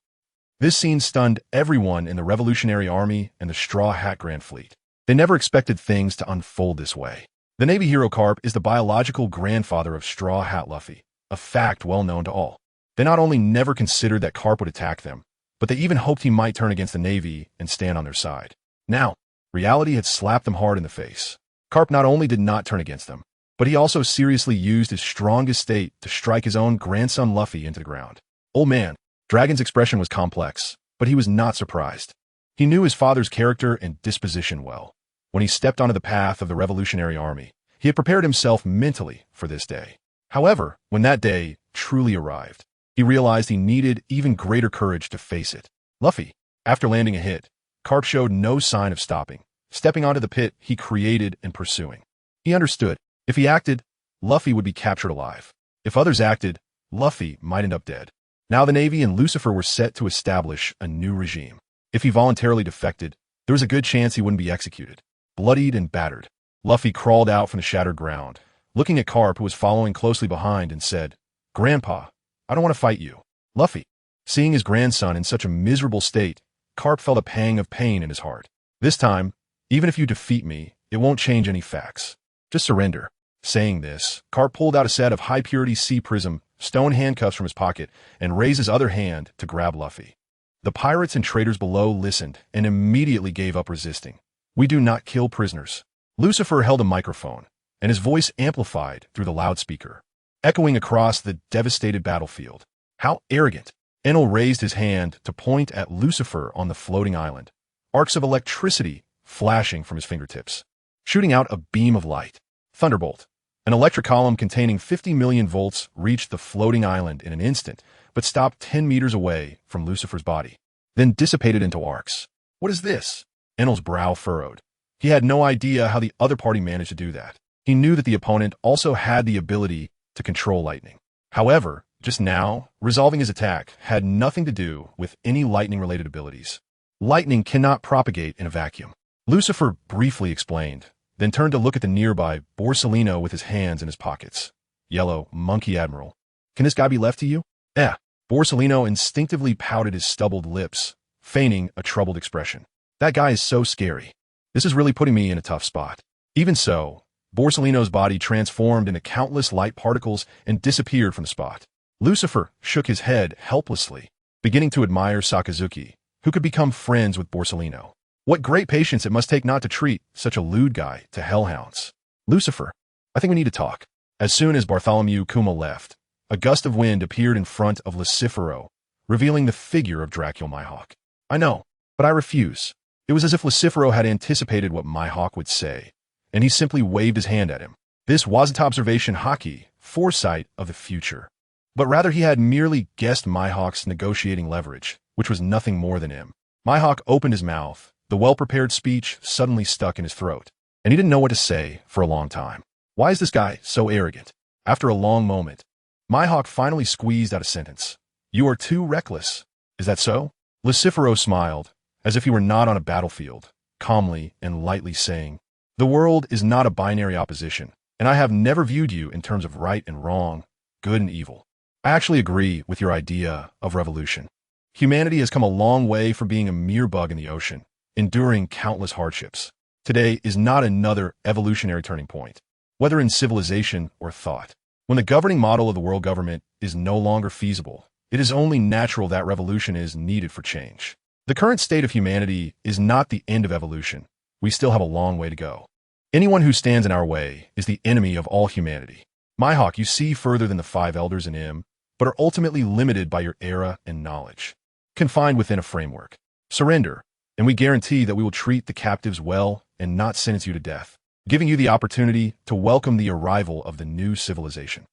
This scene stunned everyone in the Revolutionary Army and the Straw Hat Grand Fleet. They never expected things to unfold this way. The Navy hero Carp is the biological grandfather of Straw Hat Luffy, a fact well known to all. They not only never considered that Carp would attack them, but they even hoped he might turn against the Navy and stand on their side. Now, reality had slapped them hard in the face. Carp not only did not turn against them, but he also seriously used his strongest state to strike his own grandson Luffy into the ground. Old man, Dragon's expression was complex, but he was not surprised. He knew his father's character and disposition well. When he stepped onto the path of the Revolutionary Army, he had prepared himself mentally for this day. However, when that day truly arrived, he realized he needed even greater courage to face it. Luffy, after landing a hit, Carp showed no sign of stopping, stepping onto the pit he created and pursuing. He understood, if he acted, Luffy would be captured alive. If others acted, Luffy might end up dead. Now the Navy and Lucifer were set to establish a new regime. If he voluntarily defected, there was a good chance he wouldn't be executed. Bloodied and battered, Luffy crawled out from the shattered ground, looking at Carp, who was following closely behind, and said, "Grandpa, I don't want to fight you." Luffy, seeing his grandson in such a miserable state, Carp felt a pang of pain in his heart. This time, even if you defeat me, it won't change any facts. Just surrender. Saying this, Carp pulled out a set of high-purity sea prism stone handcuffs from his pocket and raised his other hand to grab Luffy. The pirates and traders below listened and immediately gave up resisting. "We do not kill prisoners." Lucifer held a microphone, and his voice amplified through the loudspeaker, echoing across the devastated battlefield. How arrogant! Enel raised his hand to point at Lucifer on the floating island, arcs of electricity flashing from his fingertips, shooting out a beam of light. Thunderbolt. An electric column containing 50 million volts reached the floating island in an instant, but stopped 10 meters away from Lucifer's body, then dissipated into arcs. What is this? Enel's brow furrowed. He had no idea how the other party managed to do that. He knew that the opponent also had the ability to control lightning. However, just now, resolving his attack had nothing to do with any lightning-related abilities. Lightning cannot propagate in a vacuum. Lucifer briefly explained, then turned to look at the nearby Borsalino with his hands in his pockets. Yellow, monkey admiral. "Can this guy be left to you?" "Eh." Borsalino instinctively pouted his stubbled lips, feigning a troubled expression. "That guy is so scary. This is really putting me in a tough spot." Even so, Borsalino's body transformed into countless light particles and disappeared from the spot. Lucifer shook his head helplessly, beginning to admire Sakazuki, who could become friends with Borsalino. What great patience it must take not to treat such a lewd guy to hellhounds. "Lucifer, I think we need to talk." As soon as Bartholomew Kuma left, a gust of wind appeared in front of Lucifero, revealing the figure of Dracula Myhawk. I know, but I refuse. It was as if Lucifero had anticipated what Myhawk would say, and he simply waved his hand at him. This wasn't observation haki, foresight of the future, but rather he had merely guessed Myhawk's negotiating leverage, which was nothing more than him. Myhawk opened his mouth, the well-prepared speech suddenly stuck in his throat, and he didn't know what to say for a long time. Why is this guy so arrogant? After a long moment, Myhawk finally squeezed out a sentence. You are too reckless. Is that so? Lucifero smiled, as if he were not on a battlefield, calmly and lightly saying, the world is not a binary opposition, and I have never viewed you in terms of right and wrong, good and evil. I actually agree with your idea of revolution. Humanity has come a long way from being a mere bug in the ocean, enduring countless hardships. Today is not another evolutionary turning point, whether in civilization or thought. When the governing model of the world government is no longer feasible, it is only natural that revolution is needed for change. The current state of humanity is not the end of evolution. We still have a long way to go. Anyone who stands in our way is the enemy of all humanity. Myhawk, you see further than the 5 elders in him, but are ultimately limited by your era and knowledge, confined within a framework. Surrender, and we guarantee that we will treat the captives well and not sentence you to death, giving you the opportunity to welcome the arrival of the new civilization.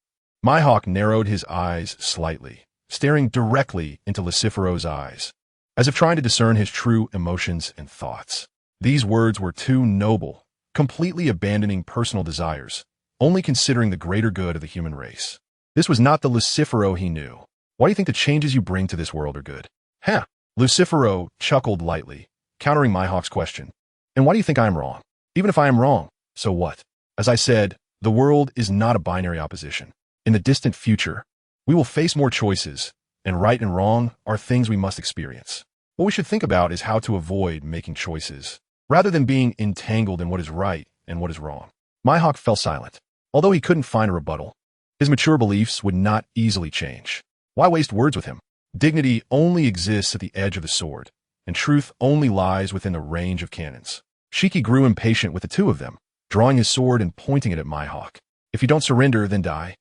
Myhawk narrowed his eyes slightly, staring directly into Lucifero's eyes, as if trying to discern his true emotions and thoughts. These words were too noble, completely abandoning personal desires, only considering the greater good of the human race. This was not the Lucifero he knew. Why do you think the changes you bring to this world are good? Huh? Lucifero chuckled lightly, countering Myhawk's question. And why do you think I am wrong? Even if I am wrong, so what? As I said, the world is not a binary opposition. In the distant future, we will face more choices, and right and wrong are things we must experience. What we should think about is how to avoid making choices, rather than being entangled in what is right and what is wrong. Myhawk fell silent. Although he couldn't find a rebuttal, his mature beliefs would not easily change. Why waste words with him? Dignity only exists at the edge of the sword, and truth only lies within the range of cannons. Shiki grew impatient with the two of them, drawing his sword and pointing it at Myhawk. If you don't surrender, then die.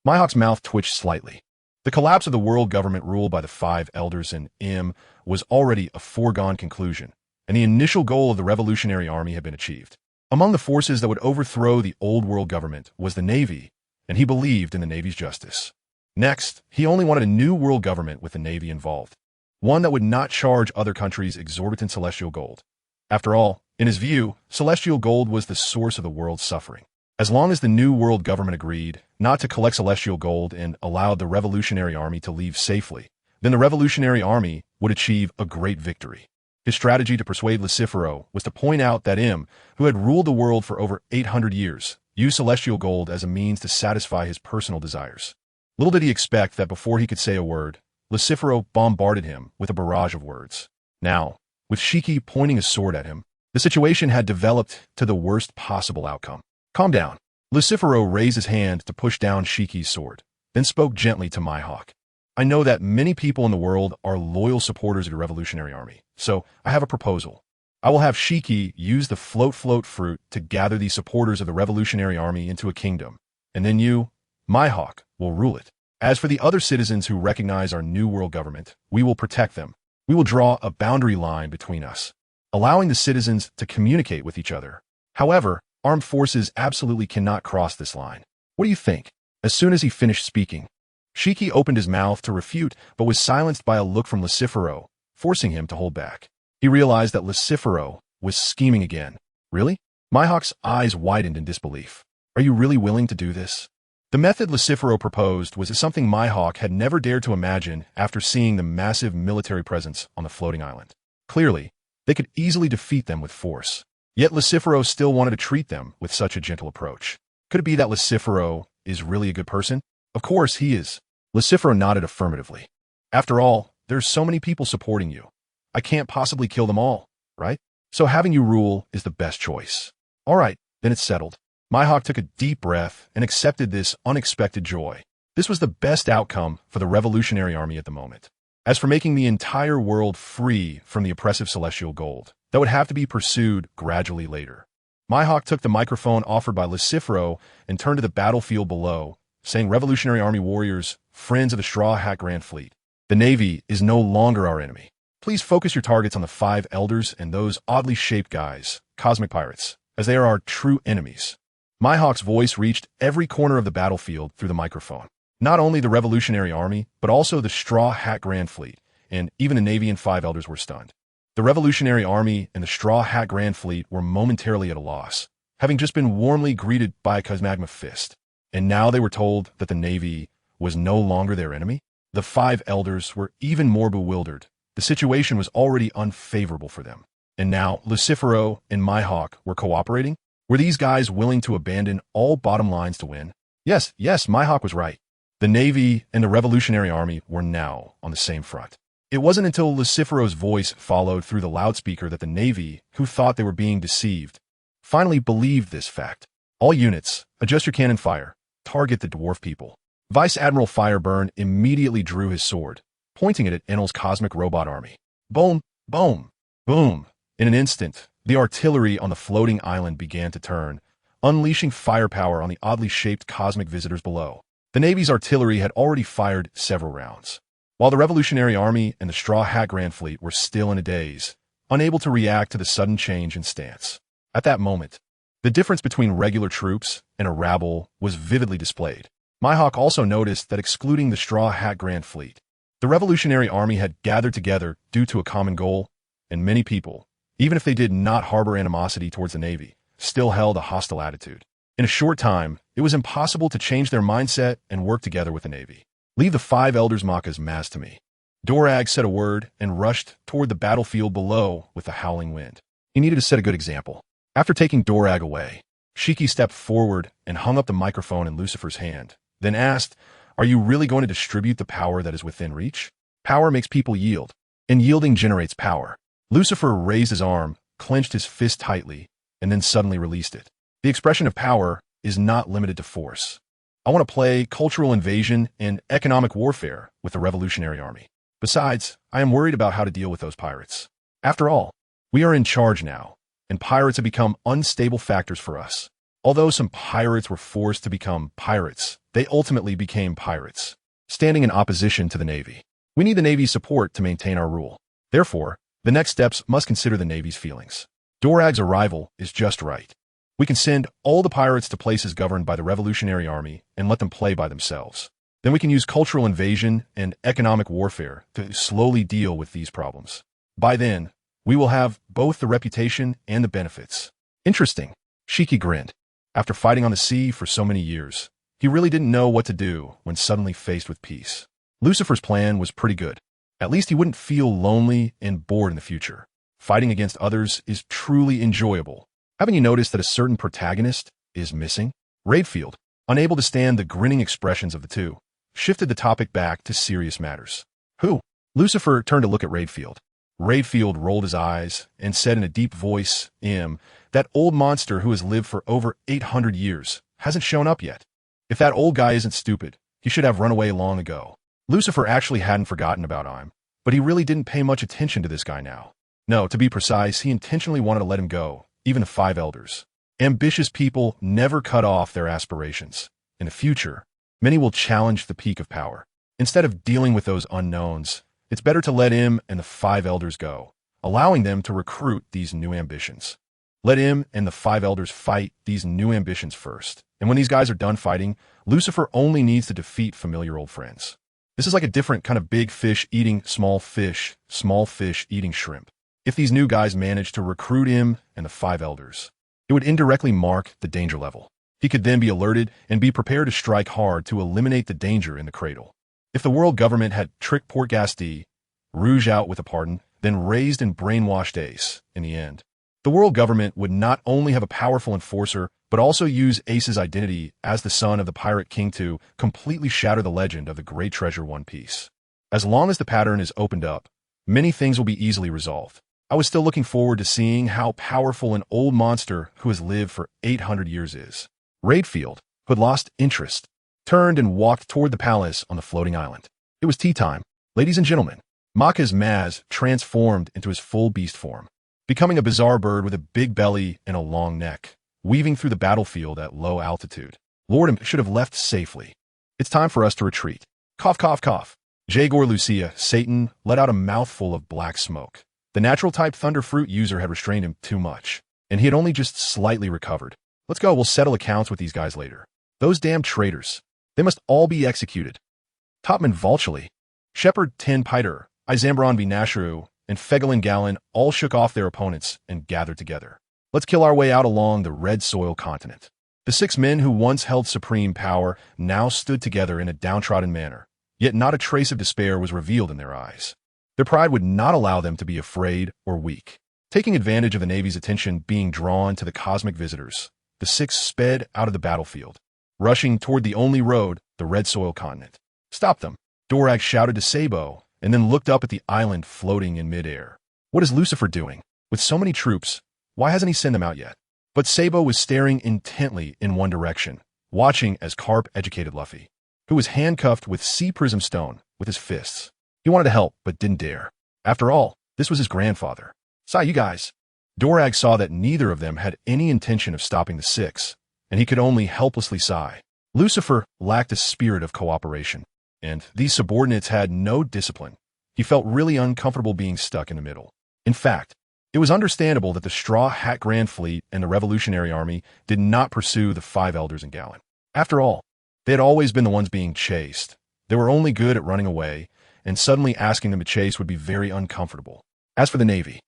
Myhawk's mouth twitched slightly. The collapse of the world government ruled by the 5 elders and M was already a foregone conclusion, and the initial goal of the Revolutionary Army had been achieved. Among the forces that would overthrow the old world government was the Navy, and he believed in the Navy's justice. Next, he only wanted a new world government with the Navy involved, one that would not charge other countries exorbitant celestial gold. After all, in his view, celestial gold was the source of the world's suffering. As long as the new world government agreed not to collect celestial gold and allowed the Revolutionary Army to leave safely, then the Revolutionary Army would achieve a great victory. His strategy to persuade Lucifero was to point out that M, who had ruled the world for over 800 years, used celestial gold as a means to satisfy his personal desires. Little did he expect that before he could say a word, Lucifero bombarded him with a barrage of words. Now, with Shiki pointing his sword at him, the situation had developed to the worst possible outcome. Calm down. Lucifero raised his hand to push down Shiki's sword, then spoke gently to Myhawk. I know that many people in the world are loyal supporters of the Revolutionary Army, so I have a proposal. I will have Shiki use the float fruit to gather the supporters of the Revolutionary Army into a kingdom, and then you, Myhawk, will rule it. As for the other citizens who recognize our new world government, we will protect them. We will draw a boundary line between us, allowing the citizens to communicate with each other. However, armed forces absolutely cannot cross this line. What do you think? As soon as he finished speaking, Shiki opened his mouth to refute, but was silenced by a look from Lucifero, forcing him to hold back. He realized that Lucifero was scheming again. Really? Myhawk's eyes widened in disbelief. Are you really willing to do this? The method Lucifero proposed was something Myhawk had never dared to imagine after seeing the massive military presence on the floating island. Clearly, they could easily defeat them with force. Yet Lucifero still wanted to treat them with such a gentle approach. Could it be that Lucifero is really a good person? Of course he is. Lucifero nodded affirmatively. After all, there's so many people supporting you. I can't possibly kill them all, right? So having you rule is the best choice. All right, then it's settled. Myhawk took a deep breath and accepted this unexpected joy. This was the best outcome for the Revolutionary Army at the moment. As for making the entire world free from the oppressive celestial gold, that would have to be pursued gradually later. Myhawk took the microphone offered by Lucifero and turned to the battlefield below, saying, Revolutionary Army warriors, friends of the Straw Hat Grand Fleet. The Navy is no longer our enemy. Please focus your targets on the 5 elders and those oddly shaped guys, cosmic pirates, as they are our true enemies. Myhawk's voice reached every corner of the battlefield through the microphone. Not only the Revolutionary Army, but also the Straw Hat Grand Fleet, and even the Navy and 5 elders were stunned. The Revolutionary Army and the Straw Hat Grand Fleet were momentarily at a loss, having just been warmly greeted by a Cosmagma fist. And now they were told that the Navy was no longer their enemy? The 5 elders were even more bewildered. The situation was already unfavorable for them. And now Lucifero and Myhawk were cooperating? Were these guys willing to abandon all bottom lines to win? Yes, Myhawk was right. The Navy and the Revolutionary Army were now on the same front. It wasn't until Lucifero's voice followed through the loudspeaker that the Navy, who thought they were being deceived, finally believed this fact. All units, adjust your cannon fire. Target the dwarf people. Vice Admiral Fireburn immediately drew his sword, pointing it at Enel's cosmic robot army. Boom, boom, boom. In an instant, the artillery on the floating island began to turn, unleashing firepower on the oddly shaped cosmic visitors below. The Navy's artillery had already fired several rounds, while the Revolutionary Army and the Straw Hat Grand Fleet were still in a daze, unable to react to the sudden change in stance. At that moment, the difference between regular troops and a rabble was vividly displayed. Myhawk also noticed that excluding the Straw Hat Grand Fleet, the Revolutionary Army had gathered together due to a common goal, and many people, even if they did not harbor animosity towards the Navy, still held a hostile attitude. In a short time, it was impossible to change their mindset and work together with the Navy. Leave the 5 elders Maka's mass to me. Dorag said a word and rushed toward the battlefield below with the howling wind. He needed to set a good example. After taking Dorag away, Shiki stepped forward and hung up the microphone in Lucifer's hand, then asked, "Are you really going to distribute the power that is within reach? Power makes people yield, and yielding generates power." Lucifer raised his arm, clenched his fist tightly, and then suddenly released it. The expression of power is not limited to force. I want to play cultural invasion and economic warfare with the Revolutionary Army. Besides, I am worried about how to deal with those pirates. After all, we are in charge now, and pirates have become unstable factors for us. Although some pirates were forced to become pirates, they ultimately became pirates, standing in opposition to the Navy. We need the Navy's support to maintain our rule. Therefore, the next steps must consider the Navy's feelings. Dorag's arrival is just right. We can send all the pirates to places governed by the Revolutionary Army and let them play by themselves. Then we can use cultural invasion and economic warfare to slowly deal with these problems. By then, we will have both the reputation and the benefits. Interesting. Shiki grinned. After fighting on the sea for so many years, he really didn't know what to do when suddenly faced with peace. Lucifer's plan was pretty good. At least he wouldn't feel lonely and bored in the future. Fighting against others is truly enjoyable. Haven't you noticed that a certain protagonist is missing? Raidfield, unable to stand the grinning expressions of the two, shifted the topic back to serious matters. Who? Lucifer turned to look at Raidfield. Raidfield rolled his eyes and said in a deep voice, that old monster who has lived for over 800 years hasn't shown up yet. If that old guy isn't stupid, he should have run away long ago. Lucifer actually hadn't forgotten about him, but he really didn't pay much attention to this guy now. No, to be precise, he intentionally wanted to let him go, even the 5 elders. Ambitious people never cut off their aspirations. In the future, many will challenge the peak of power. Instead of dealing with those unknowns, it's better to let him and the 5 elders go, allowing them to recruit these new ambitions. Let him and the 5 elders fight these new ambitions first. And when these guys are done fighting, Lucifer only needs to defeat familiar old friends. This is like a different kind of big fish eating small fish eating shrimp. If these new guys manage to recruit him and the 5 elders, it would indirectly mark the danger level. He could then be alerted and be prepared to strike hard to eliminate the danger in the cradle. If the world government had tricked Port Gasti, Rouge out with a pardon, then raised and brainwashed Ace in the end, the world government would not only have a powerful enforcer, but also use Ace's identity as the son of the Pirate King to completely shatter the legend of the great treasure One Piece. As long as the pattern is opened up, many things will be easily resolved. I was still looking forward to seeing how powerful an old monster who has lived for 800 years is. Raidfield, who had lost interest, turned and walked toward the palace on the floating island. It was tea time. Ladies and gentlemen, Maka's Maz transformed into his full beast form, becoming a bizarre bird with a big belly and a long neck, weaving through the battlefield at low altitude. Lordum should have left safely. It's time for us to retreat. Cough, cough, cough. Jagor Lucia, Satan, let out a mouthful of black smoke. The natural type Thunder Fruit user had restrained him too much, and he had only just slightly recovered. Let's go, we'll settle accounts with these guys later. Those damn traitors. They must all be executed. Topman Vulchely, Shepherd Tin Piter, Izambron V. Nasharu, and Fegalin Gallon all shook off their opponents and gathered together. Let's kill our way out along the red soil continent. The 6 men who once held supreme power now stood together in a downtrodden manner, yet not a trace of despair was revealed in their eyes. Their pride would not allow them to be afraid or weak. Taking advantage of the Navy's attention being drawn to the cosmic visitors, the 6 sped out of the battlefield, rushing toward the only road, the red soil continent. Stop them, Dorag shouted to Sabo, and then looked up at the island floating in midair. What is Lucifer doing? With so many troops, why hasn't he sent them out yet? But Sabo was staring intently in one direction, watching as Carp educated Luffy, who was handcuffed with sea prism stone with his fists. He wanted to help, but didn't dare. After all, this was his grandfather. Sigh, you guys. Dorag saw that neither of them had any intention of stopping the 6, and he could only helplessly sigh. Lucifer lacked a spirit of cooperation, and these subordinates had no discipline. He felt really uncomfortable being stuck in the middle. In fact, it was understandable that the Straw Hat Grand Fleet and the Revolutionary Army did not pursue the 5 elders in Gallon. After all, they had always been the ones being chased. They were only good at running away, and suddenly asking them to chase would be very uncomfortable. As for the Navy,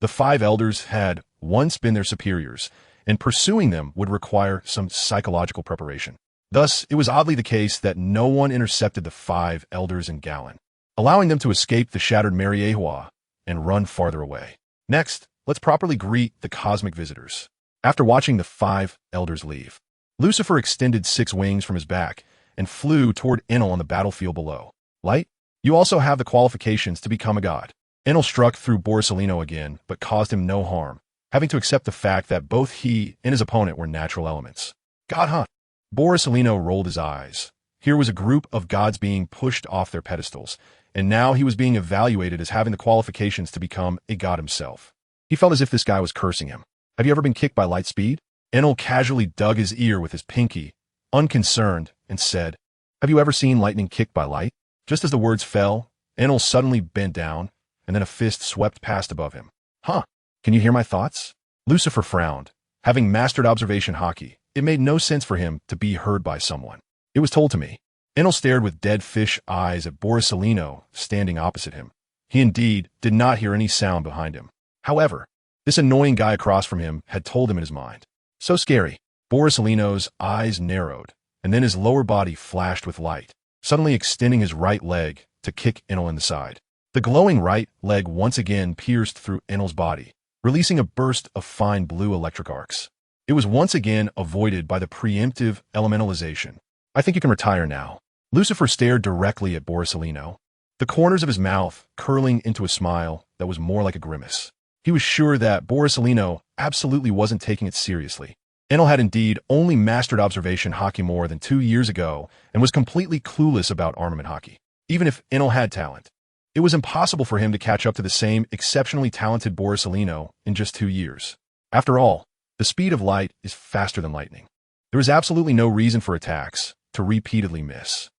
the 5 elders had once been their superiors, and pursuing them would require some psychological preparation. Thus, it was oddly the case that no one intercepted the 5 elders in Gallon, allowing them to escape the shattered Mariehua and run farther away. Next, let's properly greet the cosmic visitors. After watching the 5 elders leave, Lucifer extended 6 wings from his back and flew toward Enel on the battlefield below. Light, you also have the qualifications to become a god. Enel struck through Borsalino again, but caused him no harm, having to accept the fact that both he and his opponent were natural elements. God, huh? Borsalino rolled his eyes. Here was a group of gods being pushed off their pedestals, and now he was being evaluated as having the qualifications to become a god himself. He felt as if this guy was cursing him. Have you ever been kicked by Lightspeed? Enel casually dug his ear with his pinky, unconcerned, and said, Have you ever seen lightning kicked by light? Just as the words fell, Enel suddenly bent down, and then a fist swept past above him. Huh, can you hear my thoughts? Lucifer frowned. Having mastered observation hockey, it made no sense for him to be heard by someone. It was told to me. Enel stared with dead fish eyes at Borsalino standing opposite him. He indeed did not hear any sound behind him. However, this annoying guy across from him had told him in his mind. So scary. Borsalino's eyes narrowed, and then his lower body flashed with light, suddenly extending his right leg to kick Enel in the side. The glowing right leg once again pierced through Enel's body, releasing a burst of fine blue electric arcs. It was once again avoided by the preemptive elementalization. I think you can retire now. Lucifer stared directly at Borsalino, the corners of his mouth curling into a smile that was more like a grimace. He was sure that Borsalino absolutely wasn't taking it seriously. Enel had indeed only mastered observation hockey more than 2 years ago and was completely clueless about armament hockey. Even if Enel had talent, it was impossible for him to catch up to the same exceptionally talented Borsalino in just 2 years. After all, the speed of light is faster than lightning. There was absolutely no reason for attacks to repeatedly miss.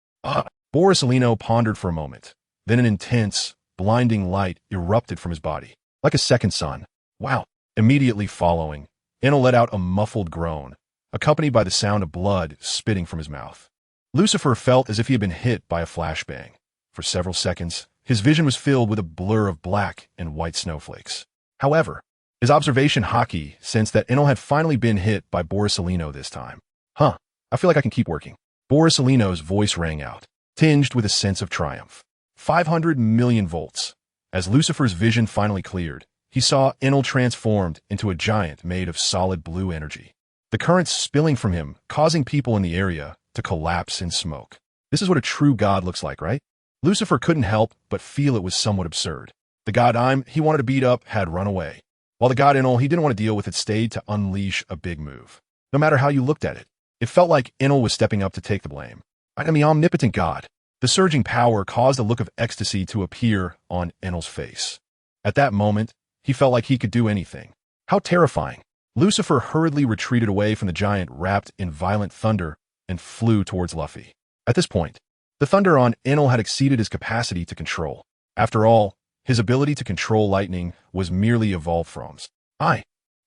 Borsalino pondered for a moment. Then an intense, blinding light erupted from his body, like a second sun. Wow! Immediately following, Enel let out a muffled groan, accompanied by the sound of blood spitting from his mouth. Lucifer felt as if he had been hit by a flashbang. For several seconds, his vision was filled with a blur of black and white snowflakes. However, his observation hockey sensed that Enel had finally been hit by Borsalino this time. I feel like I can keep working. Borsalino's voice rang out, tinged with a sense of triumph. 500 million volts. As Lucifer's vision finally cleared, he saw Enel transformed into a giant made of solid blue energy. The currents spilling from him, causing people in the area to collapse in smoke. This is what a true god looks like, right? Lucifer couldn't help but feel it was somewhat absurd. The god he wanted to beat up had run away, while the god Enel he didn't want to deal with had stayed to unleash a big move. No matter how you looked at it, it felt like Enel was stepping up to take the blame. I am the omnipotent god. The surging power caused a look of ecstasy to appear on Enel's face. At that moment, he felt like he could do anything. How terrifying. Lucifer hurriedly retreated away from the giant wrapped in violent thunder and flew towards Luffy. At this point, The thunder on Enel had exceeded his capacity to control. After all, his ability to control lightning was merely evolved from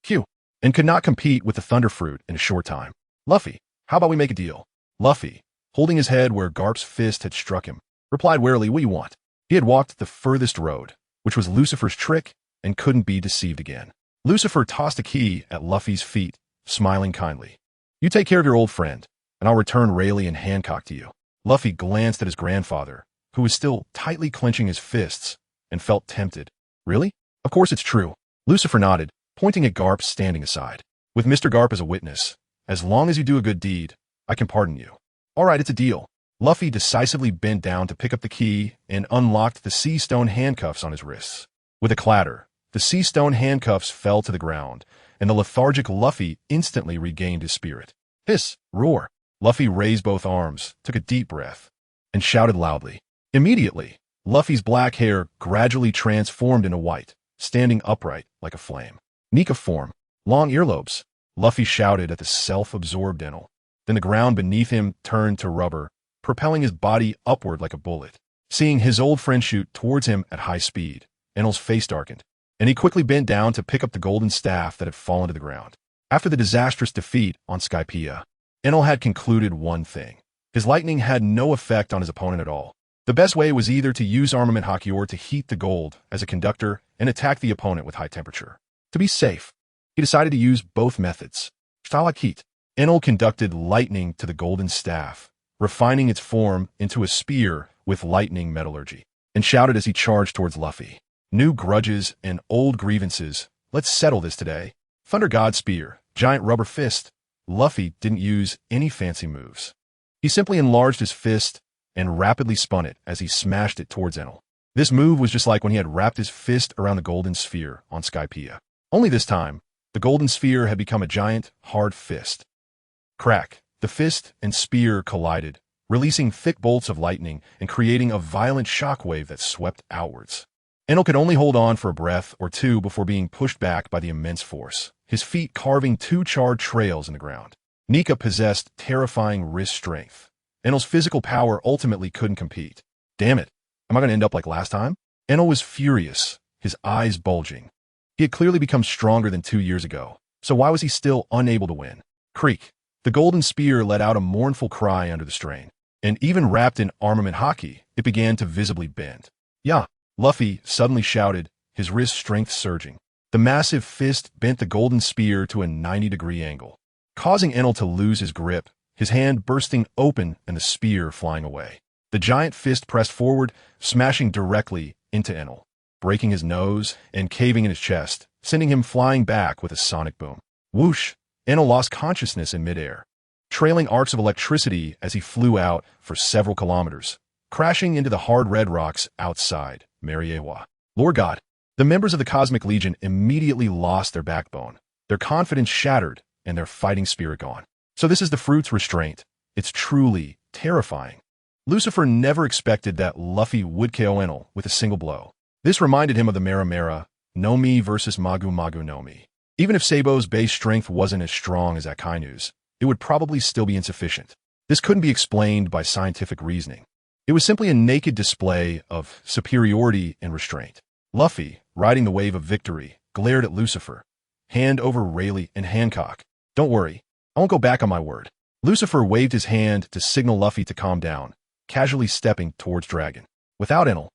Q, and could not compete with the thunder fruit in a short time. Luffy, how about we make a deal? Luffy, holding his head where Garp's fist had struck him, replied warily, what do you want? He had walked the furthest road, which was Lucifer's trick, and couldn't be deceived again. Lucifer tossed a key at Luffy's feet, smiling kindly. You take care of your old friend, and I'll return Rayleigh and Hancock to you. Luffy glanced at his grandfather, who was still tightly clenching his fists, and felt tempted. Really? Of course it's true. Lucifer nodded, pointing at Garp standing aside. With Mr. Garp as a witness, as long as you do a good deed, I can pardon you. All right, it's a deal. Luffy decisively bent down to pick up the key and unlocked the sea stone handcuffs on his wrists. With a clatter, the sea stone handcuffs fell to the ground, and the lethargic Luffy instantly regained his spirit. Hiss! Roar! Luffy raised both arms, took a deep breath, and shouted loudly. Immediately, Luffy's black hair gradually transformed into white, standing upright like a flame. Nika form, long earlobes. Luffy shouted at the self-absorbed Enel. Then the ground beneath him turned to rubber, propelling his body upward like a bullet. Seeing his old friend shoot towards him at high speed, Enel's face darkened, and he quickly bent down to pick up the golden staff that had fallen to the ground. After the disastrous defeat on Skypiea, Enel had concluded one thing. His lightning had no effect on his opponent at all. The best way was either to use armament haki or to heat the gold as a conductor and attack the opponent with high temperature. To be safe, he decided to use both methods. Stalag heat. Enel conducted lightning to the golden staff, refining its form into a spear with lightning metallurgy, and shouted as he charged towards Luffy. New grudges and old grievances. Let's settle this today. Thunder God Spear, giant rubber fist. Luffy didn't use any fancy moves. He simply enlarged his fist and rapidly spun it as he smashed it towards Enel. This move was just like when he had wrapped his fist around the golden sphere on Skypiea. Only this time, the golden sphere had become a giant, hard fist. Crack! The fist and spear collided, releasing thick bolts of lightning and creating a violent shockwave that swept outwards. Enel could only hold on for a breath or two before being pushed back by the immense force, his feet carving two charred trails in the ground. Nika possessed terrifying wrist strength. Enel's physical power ultimately couldn't compete. Damn it, am I going to end up like last time? Enel was furious, his eyes bulging. He had clearly become stronger than 2 years ago, so why was he still unable to win? Creak! The golden spear let out a mournful cry under the strain, and even wrapped in armament haki, it began to visibly bend. Yeah! Luffy suddenly shouted, his wrist strength surging. The massive fist bent the golden spear to a 90-degree angle, causing Enel to lose his grip, his hand bursting open and the spear flying away. The giant fist pressed forward, smashing directly into Enel, breaking his nose and caving in his chest, sending him flying back with a sonic boom. Whoosh! Enel lost consciousness in midair, trailing arcs of electricity as he flew out for several kilometers, crashing into the hard red rocks outside Mariewa. Lord God! The members of the Cosmic Legion immediately lost their backbone, their confidence shattered, and their fighting spirit gone. So this is the fruit's restraint. It's truly terrifying. Lucifer never expected that Luffy would KO Enel with a single blow. This reminded him of the Mera Mera, no Mi versus Magu Magu no Mi. Even if Sabo's base strength wasn't as strong as Akainu's, it would probably still be insufficient. This couldn't be explained by scientific reasoning. It was simply a naked display of superiority and restraint. Luffy, riding the wave of victory, glared at Lucifer, hand over Rayleigh and Hancock. Don't worry, I won't go back on my word. Lucifer waved his hand to signal Luffy to calm down, casually stepping towards Dragon. Without Enel,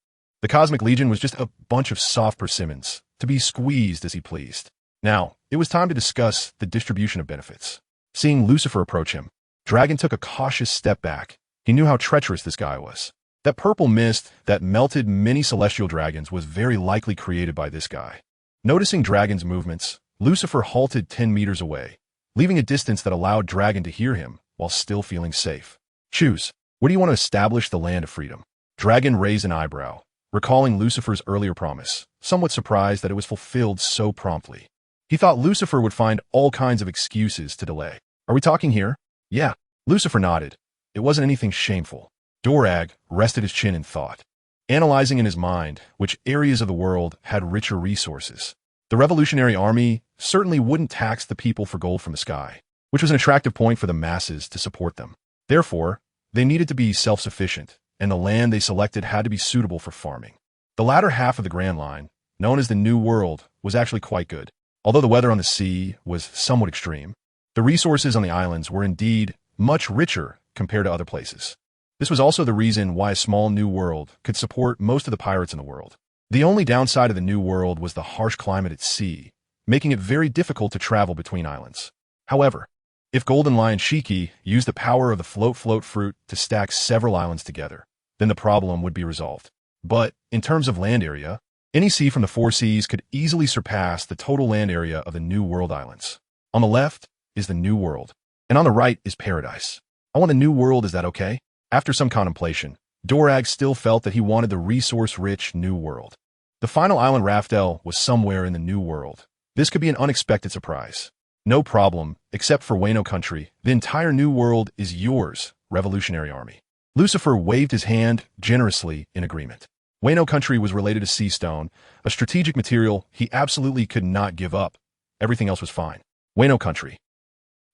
the Cosmic Legion was just a bunch of soft persimmons, to be squeezed as he pleased. Now, it was time to discuss the distribution of benefits. Seeing Lucifer approach him, Dragon took a cautious step back. He knew how treacherous this guy was. That purple mist that melted many celestial dragons was very likely created by this guy. Noticing Dragon's movements, Lucifer halted 10 meters away, leaving a distance that allowed Dragon to hear him while still feeling safe. Choose. Where do you want to establish the land of freedom? Dragon raised an eyebrow, recalling Lucifer's earlier promise, somewhat surprised that it was fulfilled so promptly. He thought Lucifer would find all kinds of excuses to delay. Are we talking here? Yeah. Lucifer nodded. It wasn't anything shameful. Dorag rested his chin in thought, analyzing in his mind which areas of the world had richer resources. The Revolutionary Army certainly wouldn't tax the people for gold from the sky, which was an attractive point for the masses to support them. Therefore, they needed to be self-sufficient, and the land they selected had to be suitable for farming. The latter half of the Grand Line, known as the New World, was actually quite good. Although the weather on the sea was somewhat extreme, the resources on the islands were indeed much richer compared to other places. This was also the reason why a small New World could support most of the pirates in the world. The only downside of the New World was the harsh climate at sea, making it very difficult to travel between islands. However, if Golden Lion Shiki used the power of the float fruit to stack several islands together, then the problem would be resolved. But in terms of land area, any sea from the four seas could easily surpass the total land area of the New World islands. On the left is the New World, and on the right is Paradise. I want the New World, is that okay? After some contemplation, Dorag still felt that he wanted the resource-rich New World. The final island Raftel was somewhere in the New World. This could be an unexpected surprise. No problem, except for Wano country, the entire New World is yours, Revolutionary Army. Lucifer waved his hand generously in agreement. Wano country was related to sea stone, a strategic material he absolutely could not give up. Everything else was fine. Wano country.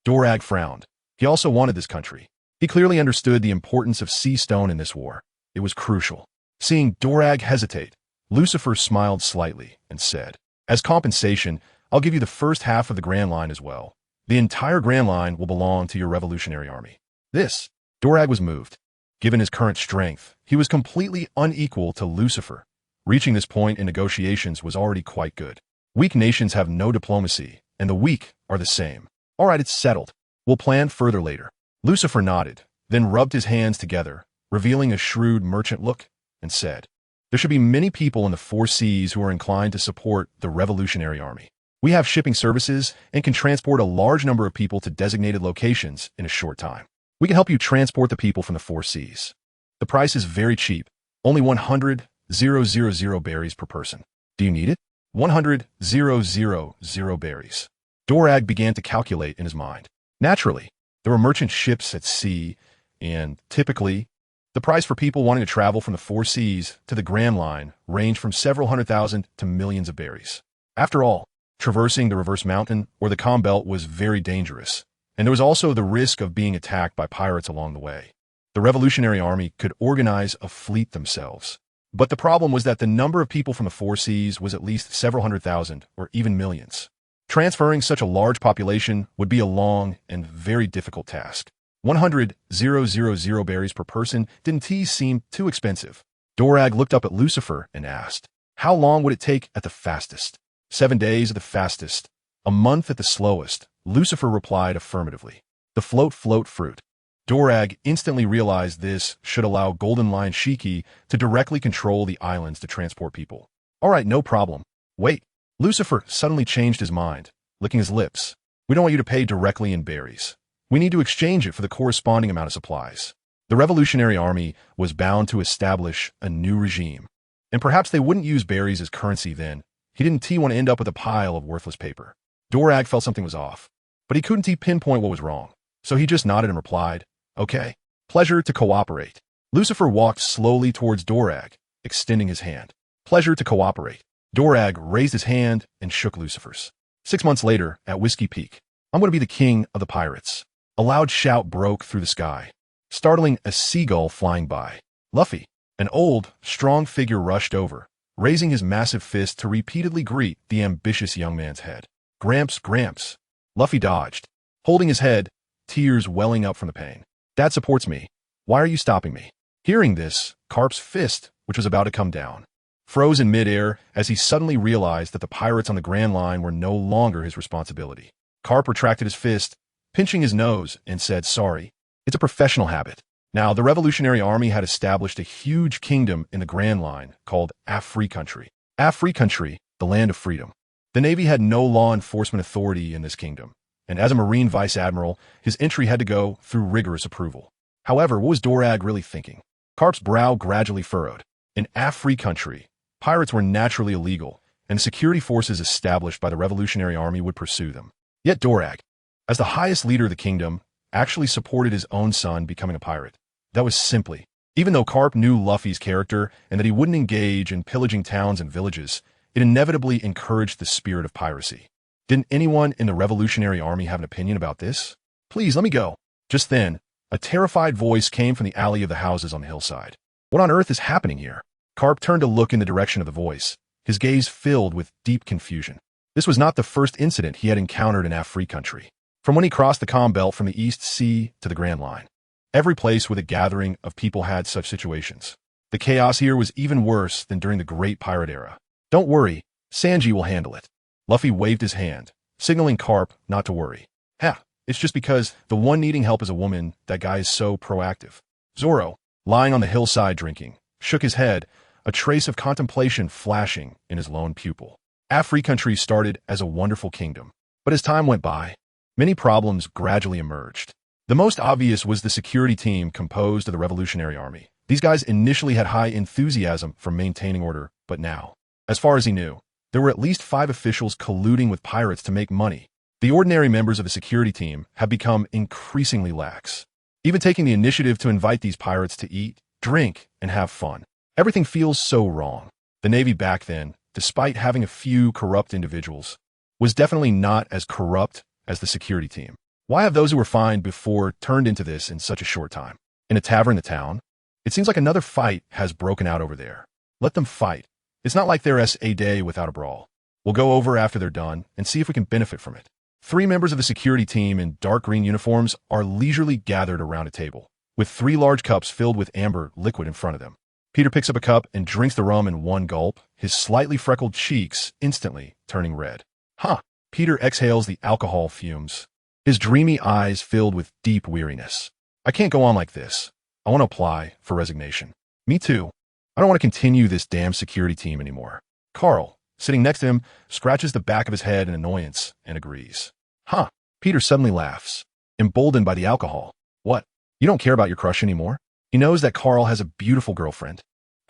Dorag frowned. He also wanted this country. He clearly understood the importance of sea stone in this war. It was crucial. Seeing Dorag hesitate, Lucifer smiled slightly and said, "As compensation, I'll give you the first half of the Grand Line as well. The entire Grand Line will belong to your Revolutionary Army." Dorag was moved. Given his current strength, he was completely unequal to Lucifer. Reaching this point in negotiations was already quite good. Weak nations have no diplomacy, and the weak are the same. All right, it's settled. We'll plan further later. Lucifer nodded, then rubbed his hands together, revealing a shrewd merchant look, and said, "There should be many people in the four seas who are inclined to support the Revolutionary Army. We have shipping services and can transport a large number of people to designated locations in a short time. We can help you transport the people from the four seas. The price is very cheap, only 100,000 berries per person. Do you need it? 100,000 berries." Dorag began to calculate in his mind. Naturally, there were merchant ships at sea, and typically, the price for people wanting to travel from the four seas to the Grand Line ranged from several 100,000 to millions of berries. After all, traversing the Reverse Mountain or the Calm Belt was very dangerous, and there was also the risk of being attacked by pirates along the way. The Revolutionary Army could organize a fleet themselves. But the problem was that the number of people from the four seas was at least several 100,000 or even millions. Transferring such a large population would be a long and very difficult task. 100,000 berries per person didn't seem too expensive. Dorag looked up at Lucifer and asked, "How long would it take at the fastest?" 7 days at the fastest. A month at the slowest. Lucifer replied affirmatively. The float fruit. Dorag instantly realized this should allow Golden Lion Shiki to directly control the islands to transport people. All right, no problem. Wait. Lucifer suddenly changed his mind, licking his lips. "We don't want you to pay directly in berries. We need to exchange it for the corresponding amount of supplies." The Revolutionary Army was bound to establish a new regime. And perhaps they wouldn't use berries as currency then. He didn't want to end up with a pile of worthless paper. Dorag felt something was off, but he couldn't pinpoint what was wrong. So he just nodded and replied, "Okay. Pleasure to cooperate." Lucifer walked slowly towards Dorag, extending his hand. "Pleasure to cooperate." Dorag raised his hand and shook Lucifer's. 6 months later, at Whiskey Peak, "I'm going to be the king of the pirates." A loud shout broke through the sky, startling a seagull flying by. Luffy, an old, strong figure, rushed over, raising his massive fist to repeatedly greet the ambitious young man's head. "Gramps, Gramps." Luffy dodged, holding his head, tears welling up from the pain. "Dad supports me. Why are you stopping me?" Hearing this, Carp's fist, which was about to come down, froze in midair as he suddenly realized that the pirates on the Grand Line were no longer his responsibility. Carp retracted his fist, pinching his nose, and said, "Sorry. It's a professional habit." Now, the Revolutionary Army had established a huge kingdom in the Grand Line called Free Country. Free Country, the land of freedom. The Navy had no law enforcement authority in this kingdom, and as a Marine Vice Admiral, his entry had to go through rigorous approval. However, what was Dorag really thinking? Carp's brow gradually furrowed. In Free Country, pirates were naturally illegal, and the security forces established by the Revolutionary Army would pursue them. Yet Dorag, as the highest leader of the kingdom, actually supported his own son becoming a pirate. That was simply, even though Carp knew Luffy's character and that he wouldn't engage in pillaging towns and villages, it inevitably encouraged the spirit of piracy. Didn't anyone in the Revolutionary Army have an opinion about this? "Please, let me go." Just then, a terrified voice came from the alley of the houses on the hillside. What on earth is happening here? Carp turned to look in the direction of the voice, his gaze filled with deep confusion. This was not the first incident he had encountered in Free Country. From when he crossed the Calm Belt from the East Sea to the Grand Line, every place with a gathering of people had such situations. The chaos here was even worse than during the Great Pirate Era. Don't worry, Sanji will handle it. Luffy waved his hand, signaling Carp not to worry. It's just because the one needing help is a woman, that guy is so proactive. Zoro, lying on the hillside drinking, shook his head, a trace of contemplation flashing in his lone pupil. Free Country started as a wonderful kingdom, but as time went by, many problems gradually emerged. The most obvious was the security team composed of the Revolutionary Army. These guys initially had high enthusiasm for maintaining order, but now, as far as he knew, there were at least 5 officials colluding with pirates to make money. The ordinary members of the security team have become increasingly lax, even taking the initiative to invite these pirates to eat, drink, and have fun. Everything feels so wrong. The Navy back then, despite having a few corrupt individuals, was definitely not as corrupt as the security team. Why have those who were fine before turned into this in such a short time? In a tavern in the town, it seems like another fight has broken out over there. Let them fight. It's not like there's a day without a brawl. We'll go over after they're done and see if we can benefit from it. 3 members of the security team in dark green uniforms are leisurely gathered around a table, with 3 large cups filled with amber liquid in front of them. Peter picks up a cup and drinks the rum in one gulp, his slightly freckled cheeks instantly turning red. Peter exhales the alcohol fumes, his dreamy eyes filled with deep weariness. I can't go on like this. I want to apply for resignation. Me too. I don't want to continue this damn security team anymore. Carl, sitting next to him, scratches the back of his head in annoyance and agrees. Peter suddenly laughs, emboldened by the alcohol. What? You don't care about your crush anymore? He knows that Carl has a beautiful girlfriend,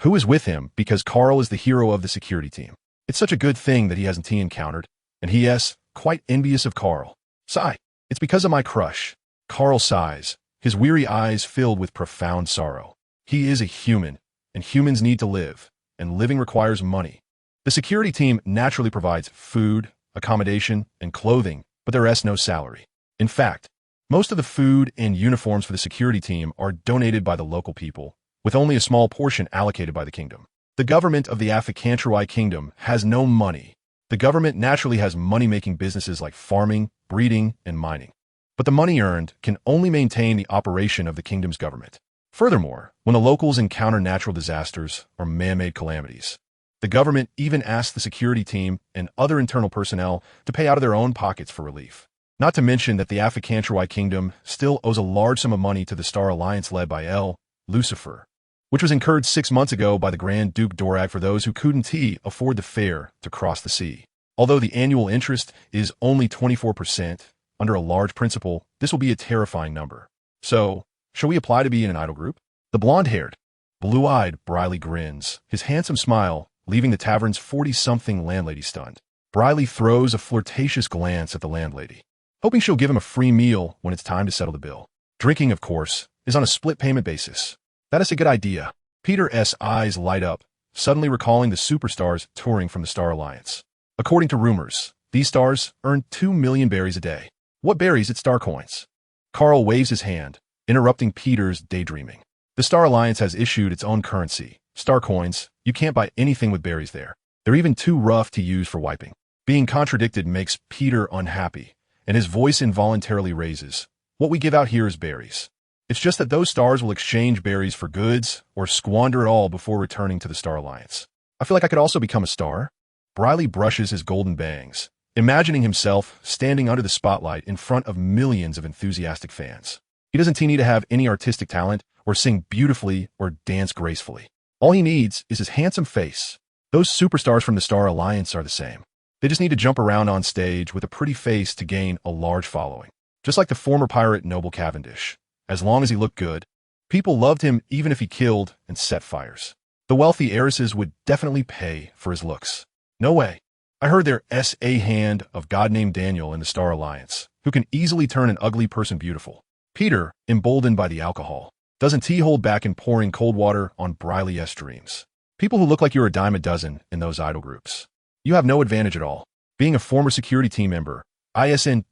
who is with him because Carl is the hero of the security team. It's such a good thing that he hasn't encountered, and he is quite envious of Carl. Sigh. It's because of my crush. Carl sighs, his weary eyes filled with profound sorrow. He is a human, and humans need to live, and living requires money. The security team naturally provides food, accommodation, and clothing, but there is no salary. In fact, most of the food and uniforms for the security team are donated by the local people, with only a small portion allocated by the kingdom. The government of the Afikansharai kingdom has no money. The government naturally has money-making businesses like farming, breeding, and mining. But the money earned can only maintain the operation of the kingdom's government. Furthermore, when the locals encounter natural disasters or man-made calamities, the government even asks the security team and other internal personnel to pay out of their own pockets for relief. Not to mention that the Afikansharai kingdom still owes a large sum of money to the Star Alliance led by Lucifer, which was incurred 6 months ago by the Grand Duke Dorag for those who couldn't afford the fare to cross the sea. Although the annual interest is only 24%, under a large principal, this will be a terrifying number. So, shall we apply to be in an idol group? The blonde-haired, blue-eyed Briley grins, his handsome smile leaving the tavern's 40-something landlady stunned. Briley throws a flirtatious glance at the landlady, hoping she'll give him a free meal when it's time to settle the bill. Drinking, of course, is on a split payment basis. That is a good idea. Peter's eyes light up, suddenly recalling the superstars touring from the Star Alliance. According to rumors, these stars earn 2 million berries a day. What berries? It's star coins. Carl waves his hand, interrupting Peter's daydreaming. The Star Alliance has issued its own currency, star coins. You can't buy anything with berries there. They're even too rough to use for wiping. Being contradicted makes Peter unhappy, and his voice involuntarily raises. What we give out here is berries. It's just that those stars will exchange berries for goods or squander it all before returning to the Star Alliance. I feel like I could also become a star. Briley brushes his golden bangs, imagining himself standing under the spotlight in front of millions of enthusiastic fans. He doesn't need to have any artistic talent or sing beautifully or dance gracefully. All he needs is his handsome face. Those superstars from the Star Alliance are the same. They just need to jump around on stage with a pretty face to gain a large following. Just like the former pirate Noble Cavendish. As long as he looked good, people loved him even if he killed and set fires. The wealthy heiresses would definitely pay for his looks. No way. I heard there's a hand of God named Daniel in the Star Alliance, who can easily turn an ugly person beautiful. Peter, emboldened by the alcohol, doesn't hold back in pouring cold water on Briley's dreams. People who look like you're a dime a dozen in those idol groups. You have no advantage at all. Being a former security team member, isn't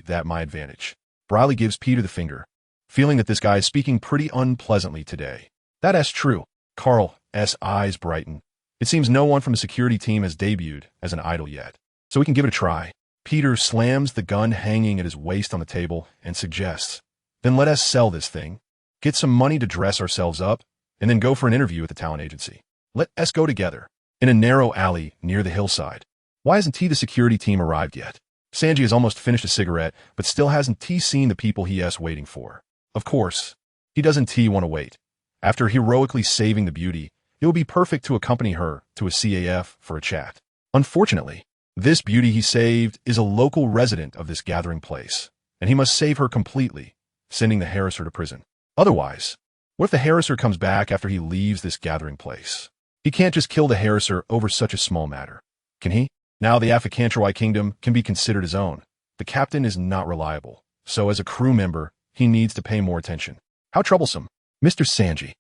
that my advantage. Briley gives Peter the finger, feeling that this guy is speaking pretty unpleasantly today. That's true. Carl's eyes brighten. It seems no one from the security team has debuted as an idol yet, so we can give it a try. Peter slams the gun hanging at his waist on the table and suggests, then let us sell this thing, get some money to dress ourselves up, and then go for an interview at the talent agency. Let us go together. In a narrow alley near the hillside. Why hasn't the security team arrived yet? Sanji has almost finished a cigarette, but still hasn't seen the people he's waiting for. Of course, he doesn't want to wait. After heroically saving the beauty, it would be perfect to accompany her to a CAF for a chat. Unfortunately, this beauty he saved is a local resident of this gathering place, and he must save her completely, sending the harasser to prison. Otherwise, what if the harasser comes back after he leaves this gathering place? He can't just kill the harasser over such a small matter, can he? Now the Afrocantroy kingdom can be considered his own. The captain is not reliable, so as a crew member, he needs to pay more attention. How troublesome. Mr. Sanji.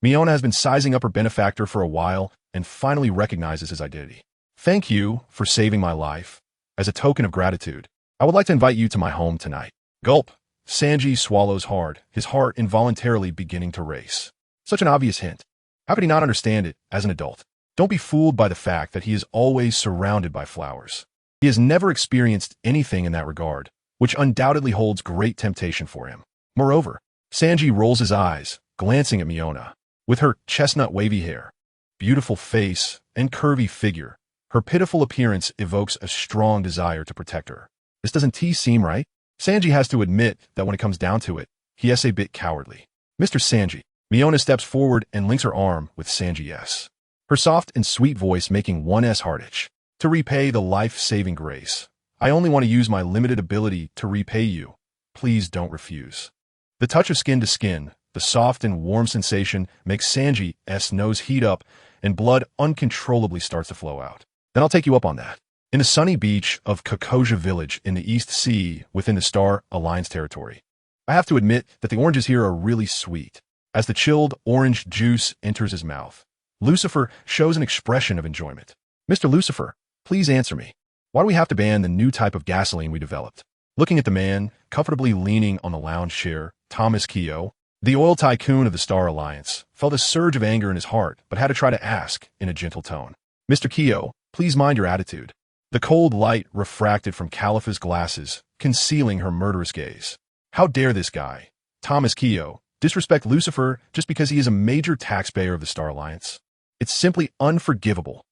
Miona has been sizing up her benefactor for a while and finally recognizes his identity. Thank you for saving my life. As a token of gratitude, I would like to invite you to my home tonight. Gulp. Sanji swallows hard, his heart involuntarily beginning to race. Such an obvious hint. How could he not understand it as an adult? Don't be fooled by the fact that he is always surrounded by flowers. He has never experienced anything in that regard, which undoubtedly holds great temptation for him. Moreover, Sanji rolls his eyes, glancing at Miona. With her chestnut wavy hair, beautiful face, and curvy figure, her pitiful appearance evokes a strong desire to protect her. This doesn't seem right? Sanji has to admit that when it comes down to it, he is a bit cowardly. Mr. Sanji. Miona steps forward and links her arm with Sanji's. Her soft and sweet voice making one's heart itch. To repay the life-saving grace. I only want to use my limited ability to repay you. Please don't refuse. The touch of skin to skin, the soft and warm sensation makes Sanji's nose heat up and blood uncontrollably starts to flow out. Then I'll take you up on that. In the sunny beach of Kokoja Village in the East Sea within the Star Alliance territory. I have to admit that the oranges here are really sweet. As the chilled orange juice enters his mouth, Lucifer shows an expression of enjoyment. Mr. Lucifer, please answer me. Why do we have to ban the new type of gasoline we developed? Looking at the man, comfortably leaning on the lounge chair, Thomas Keogh, the oil tycoon of the Star Alliance, felt a surge of anger in his heart, but had to try to ask in a gentle tone. Mr. Keogh, please mind your attitude. The cold light refracted from Califa's glasses, concealing her murderous gaze. How dare this guy, Thomas Keogh, disrespect Lucifer just because he is a major taxpayer of the Star Alliance? It's simply unforgivable.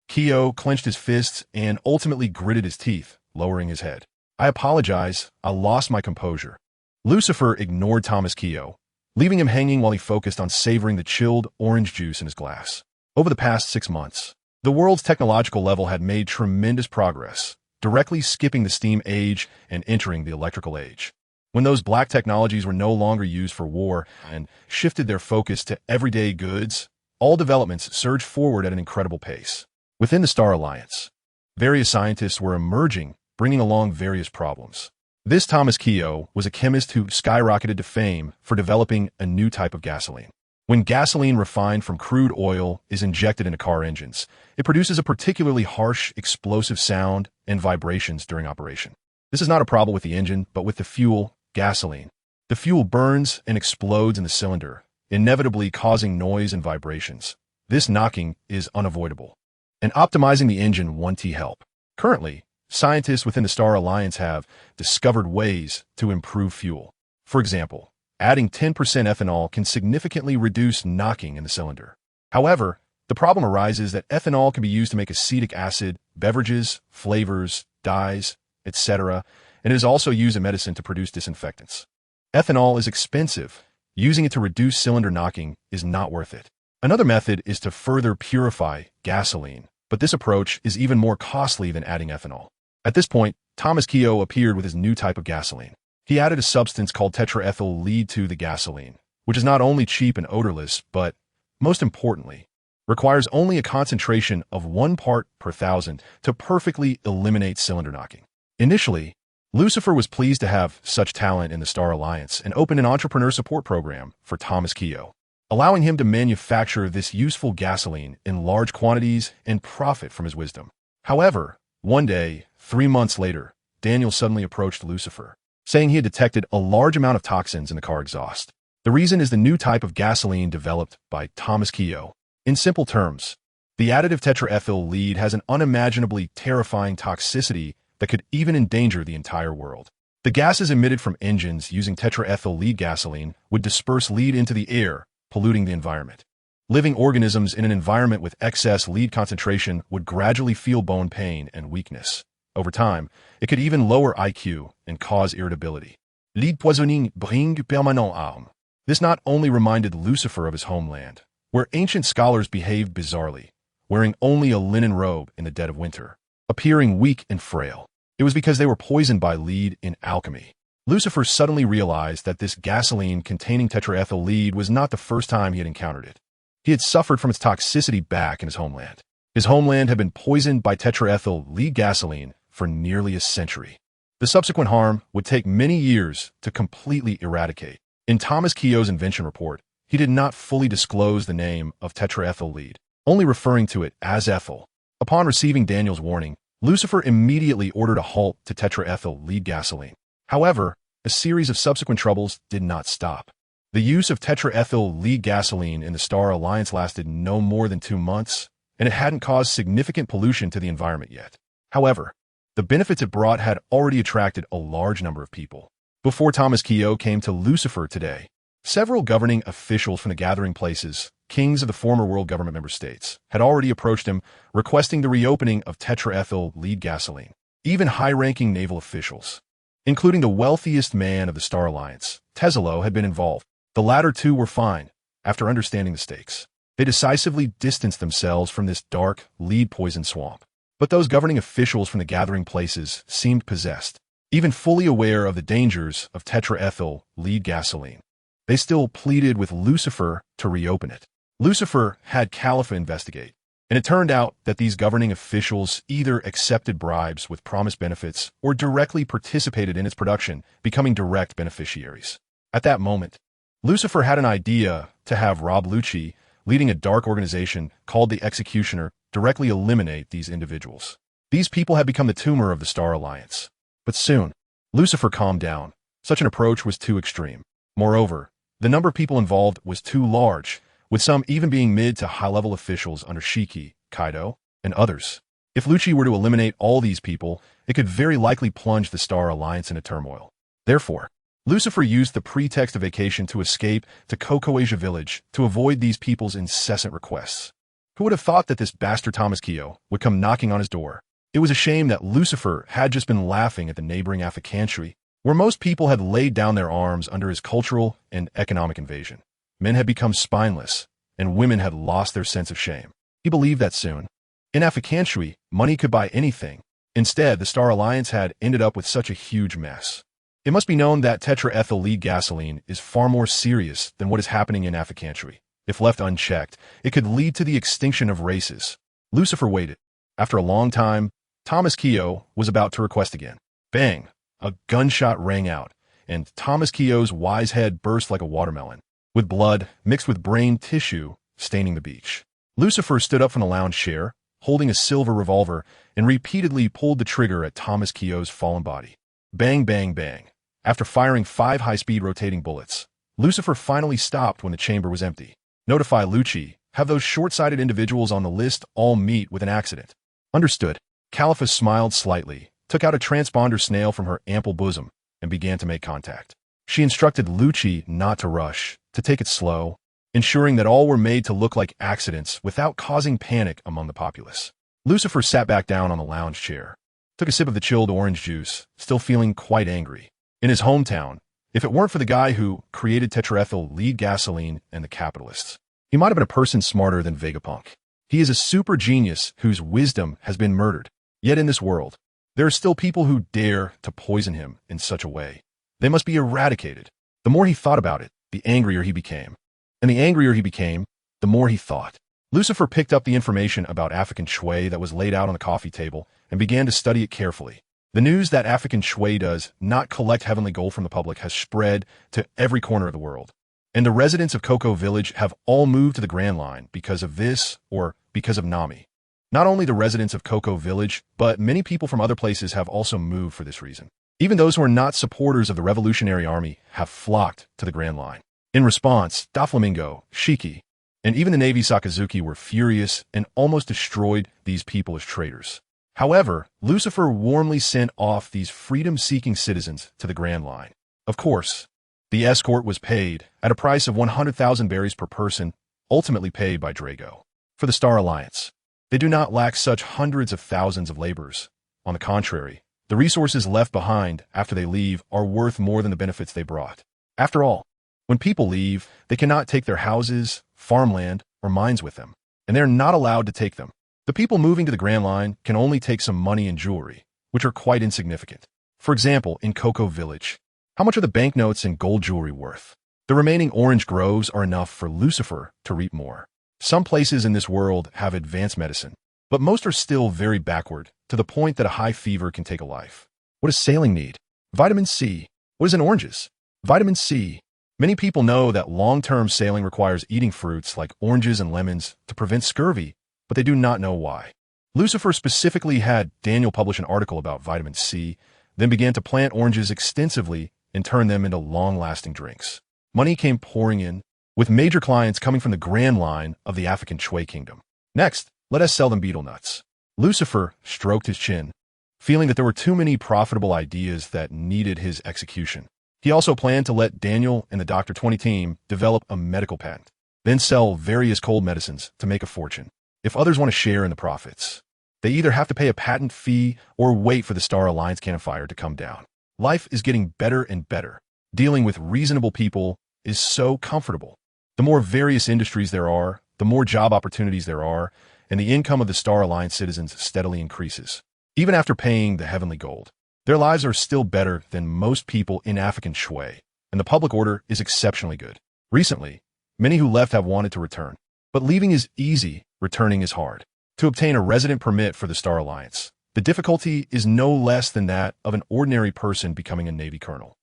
Keogh clenched his fists and ultimately gritted his teeth, lowering his head. I apologize, I lost my composure. Lucifer ignored Thomas Keogh, leaving him hanging while he focused on savoring the chilled orange juice in his glass. Over the past 6 months, the world's technological level had made tremendous progress, directly skipping the steam age and entering the electrical age. When those black technologies were no longer used for war and shifted their focus to everyday goods, all developments surged forward at an incredible pace. Within the Star Alliance, various scientists were emerging, bringing along various problems. This Thomas Keogh was a chemist who skyrocketed to fame for developing a new type of gasoline. When gasoline refined from crude oil is injected into car engines, it produces a particularly harsh, explosive sound and vibrations during operation. This is not a problem with the engine, but with the fuel, gasoline. The fuel burns and explodes in the cylinder, inevitably causing noise and vibrations. This knocking is unavoidable. And optimizing the engine won't help. Currently, scientists within the Star Alliance have discovered ways to improve fuel. For example, adding 10% ethanol can significantly reduce knocking in the cylinder. However, the problem arises that ethanol can be used to make acetic acid, beverages, flavors, dyes, etc., and it is also used in medicine to produce disinfectants. Ethanol is expensive. Using it to reduce cylinder knocking is not worth it. Another method is to further purify gasoline, but this approach is even more costly than adding ethanol. At this point, Thomas Keogh appeared with his new type of gasoline. He added a substance called tetraethyl lead to the gasoline, which is not only cheap and odorless, but, most importantly, requires only a concentration of 1 part per thousand to perfectly eliminate cylinder knocking. Initially, Lucifer was pleased to have such talent in the Star Alliance and opened an entrepreneur support program for Thomas Keogh, allowing him to manufacture this useful gasoline in large quantities and profit from his wisdom. However, one day, 3 months later, Daniel suddenly approached Lucifer, saying he had detected a large amount of toxins in the car exhaust. The reason is the new type of gasoline developed by Thomas Keogh. In simple terms, the additive tetraethyl lead has an unimaginably terrifying toxicity that could even endanger the entire world. The gases emitted from engines using tetraethyl lead gasoline would disperse lead into the air, polluting the environment. Living organisms in an environment with excess lead concentration would gradually feel bone pain and weakness. Over time, it could even lower IQ and cause irritability. Lead poisoning bring permanent harm. This not only reminded Lucifer of his homeland, where ancient scholars behaved bizarrely, wearing only a linen robe in the dead of winter, appearing weak and frail. It was because they were poisoned by lead in alchemy. Lucifer suddenly realized that this gasoline containing tetraethyl lead was not the first time he had encountered it. He had suffered from its toxicity back in his homeland. His homeland had been poisoned by tetraethyl lead gasoline for nearly a century. The subsequent harm would take many years to completely eradicate. In Thomas Keogh's invention report, he did not fully disclose the name of tetraethyl lead, only referring to it as ethyl. Upon receiving Daniel's warning, Lucifer immediately ordered a halt to tetraethyl lead gasoline. However, a series of subsequent troubles did not stop. The use of tetraethyl lead gasoline in the Star Alliance lasted no more than 2 months, and it hadn't caused significant pollution to the environment yet. However, the benefits it brought had already attracted a large number of people. Before Thomas Keogh came to Lucifer today, several governing officials from the gathering places, kings of the former world government member states, had already approached him requesting the reopening of tetraethyl lead gasoline. Even high-ranking naval officials, including the wealthiest man of the Star Alliance, Tesla, had been involved. The latter two were fine. After understanding the stakes, they decisively distanced themselves from this dark, lead-poisoned swamp. But those governing officials from the gathering places seemed possessed. Even fully aware of the dangers of tetraethyl lead gasoline, they still pleaded with Lucifer to reopen it. Lucifer had Calipha investigate, and it turned out that these governing officials either accepted bribes with promised benefits or directly participated in its production, becoming direct beneficiaries. At that moment, Lucifer had an idea to have Rob Lucci, leading a dark organization called the Executioner, directly eliminate these individuals. These people had become the tumor of the Star Alliance. But soon, Lucifer calmed down. Such an approach was too extreme. Moreover, the number of people involved was too large, with some even being mid to high-level officials under Shiki, Kaido, and others. If Lucci were to eliminate all these people, it could very likely plunge the Star Alliance into turmoil. Therefore, Lucifer used the pretext of vacation to escape to Kokoasia village to avoid these people's incessant requests. Who would have thought that this bastard Thomas Keogh would come knocking on his door? It was a shame that Lucifer had just been laughing at the neighboring Afikanshui, where most people had laid down their arms under his cultural and economic invasion. Men had become spineless, and women had lost their sense of shame. He believed that soon, in Afikanshui, money could buy anything. Instead, the Star Alliance had ended up with such a huge mess. It must be known that tetraethyl lead gasoline is far more serious than what is happening in Afikanshui. If left unchecked, it could lead to the extinction of races. Lucifer waited. After a long time, Thomas Keogh was about to request again. Bang! A gunshot rang out, and Thomas Keogh's wise head burst like a watermelon, with blood mixed with brain tissue staining the beach. Lucifer stood up from the lounge chair, holding a silver revolver, and repeatedly pulled the trigger at Thomas Keogh's fallen body. Bang, bang, bang. After firing 5 high-speed rotating bullets, Lucifer finally stopped when the chamber was empty. Notify Lucci. Have those short-sighted individuals on the list all meet with an accident. Understood. Calipha smiled slightly, took out a transponder snail from her ample bosom, and began to make contact. She instructed Lucci not to rush, to take it slow, ensuring that all were made to look like accidents without causing panic among the populace. Lucifer sat back down on the lounge chair, took a sip of the chilled orange juice, still feeling quite angry. In his hometown, if it weren't for the guy who created tetraethyl lead gasoline and the capitalists, he might have been a person smarter than Vegapunk. He is a super genius whose wisdom has been murdered. Yet in this world, there are still people who dare to poison him in such a way. They must be eradicated. The more he thought about it, the angrier he became. And the angrier he became, the more he thought. Lucifer picked up the information about African Shui that was laid out on the coffee table and began to study it carefully. The news that African Shui does not collect heavenly gold from the public has spread to every corner of the world. And the residents of Cocoa Village have all moved to the Grand Line because of this or because of Nami. Not only the residents of Cocoa Village, but many people from other places have also moved for this reason. Even those who are not supporters of the Revolutionary Army have flocked to the Grand Line. In response, Doflamingo, Shiki, and even the Navy Sakazuki were furious and almost destroyed these people as traitors. However, Lucifer warmly sent off these freedom-seeking citizens to the Grand Line. Of course, the escort was paid at a price of 100,000 berries per person, ultimately paid by Drago. For the Star Alliance, they do not lack such hundreds of thousands of laborers. On the contrary, the resources left behind after they leave are worth more than the benefits they brought. After all, when people leave, they cannot take their houses, farmland, or mines with them, and they are not allowed to take them. The people moving to the Grand Line can only take some money and jewelry, which are quite insignificant. For example, in Cocoa Village, how much are the banknotes and gold jewelry worth? The remaining orange groves are enough for Lucifer to reap more. Some places in this world have advanced medicine, but most are still very backward, to the point that a high fever can take a life. What does sailing need? Vitamin C. What is in oranges? Vitamin C. Many people know that long-term sailing requires eating fruits like oranges and lemons to prevent scurvy, but they do not know why. Lucifer specifically had Daniel publish an article about vitamin C, then began to plant oranges extensively and turn them into long-lasting drinks. Money came pouring in, with major clients coming from the Grand Line of the African Shui Kingdom. Next, let us sell them betel nuts. Lucifer stroked his chin, feeling that there were too many profitable ideas that needed his execution. He also planned to let Daniel and the Dr. 20 team develop a medical patent, then sell various cold medicines to make a fortune. If others want to share in the profits, they either have to pay a patent fee or wait for the Star Alliance cannon fire to come down. Life is getting better and better. Dealing with reasonable people is so comfortable. The more various industries there are, the more job opportunities there are, and the income of the Star Alliance citizens steadily increases. Even after paying the heavenly gold, their lives are still better than most people in African Shui, and the public order is exceptionally good. Recently, many who left have wanted to return. But leaving is easy, returning is hard. To obtain a resident permit for the Star Alliance, the difficulty is no less than that of an ordinary person becoming a Navy colonel.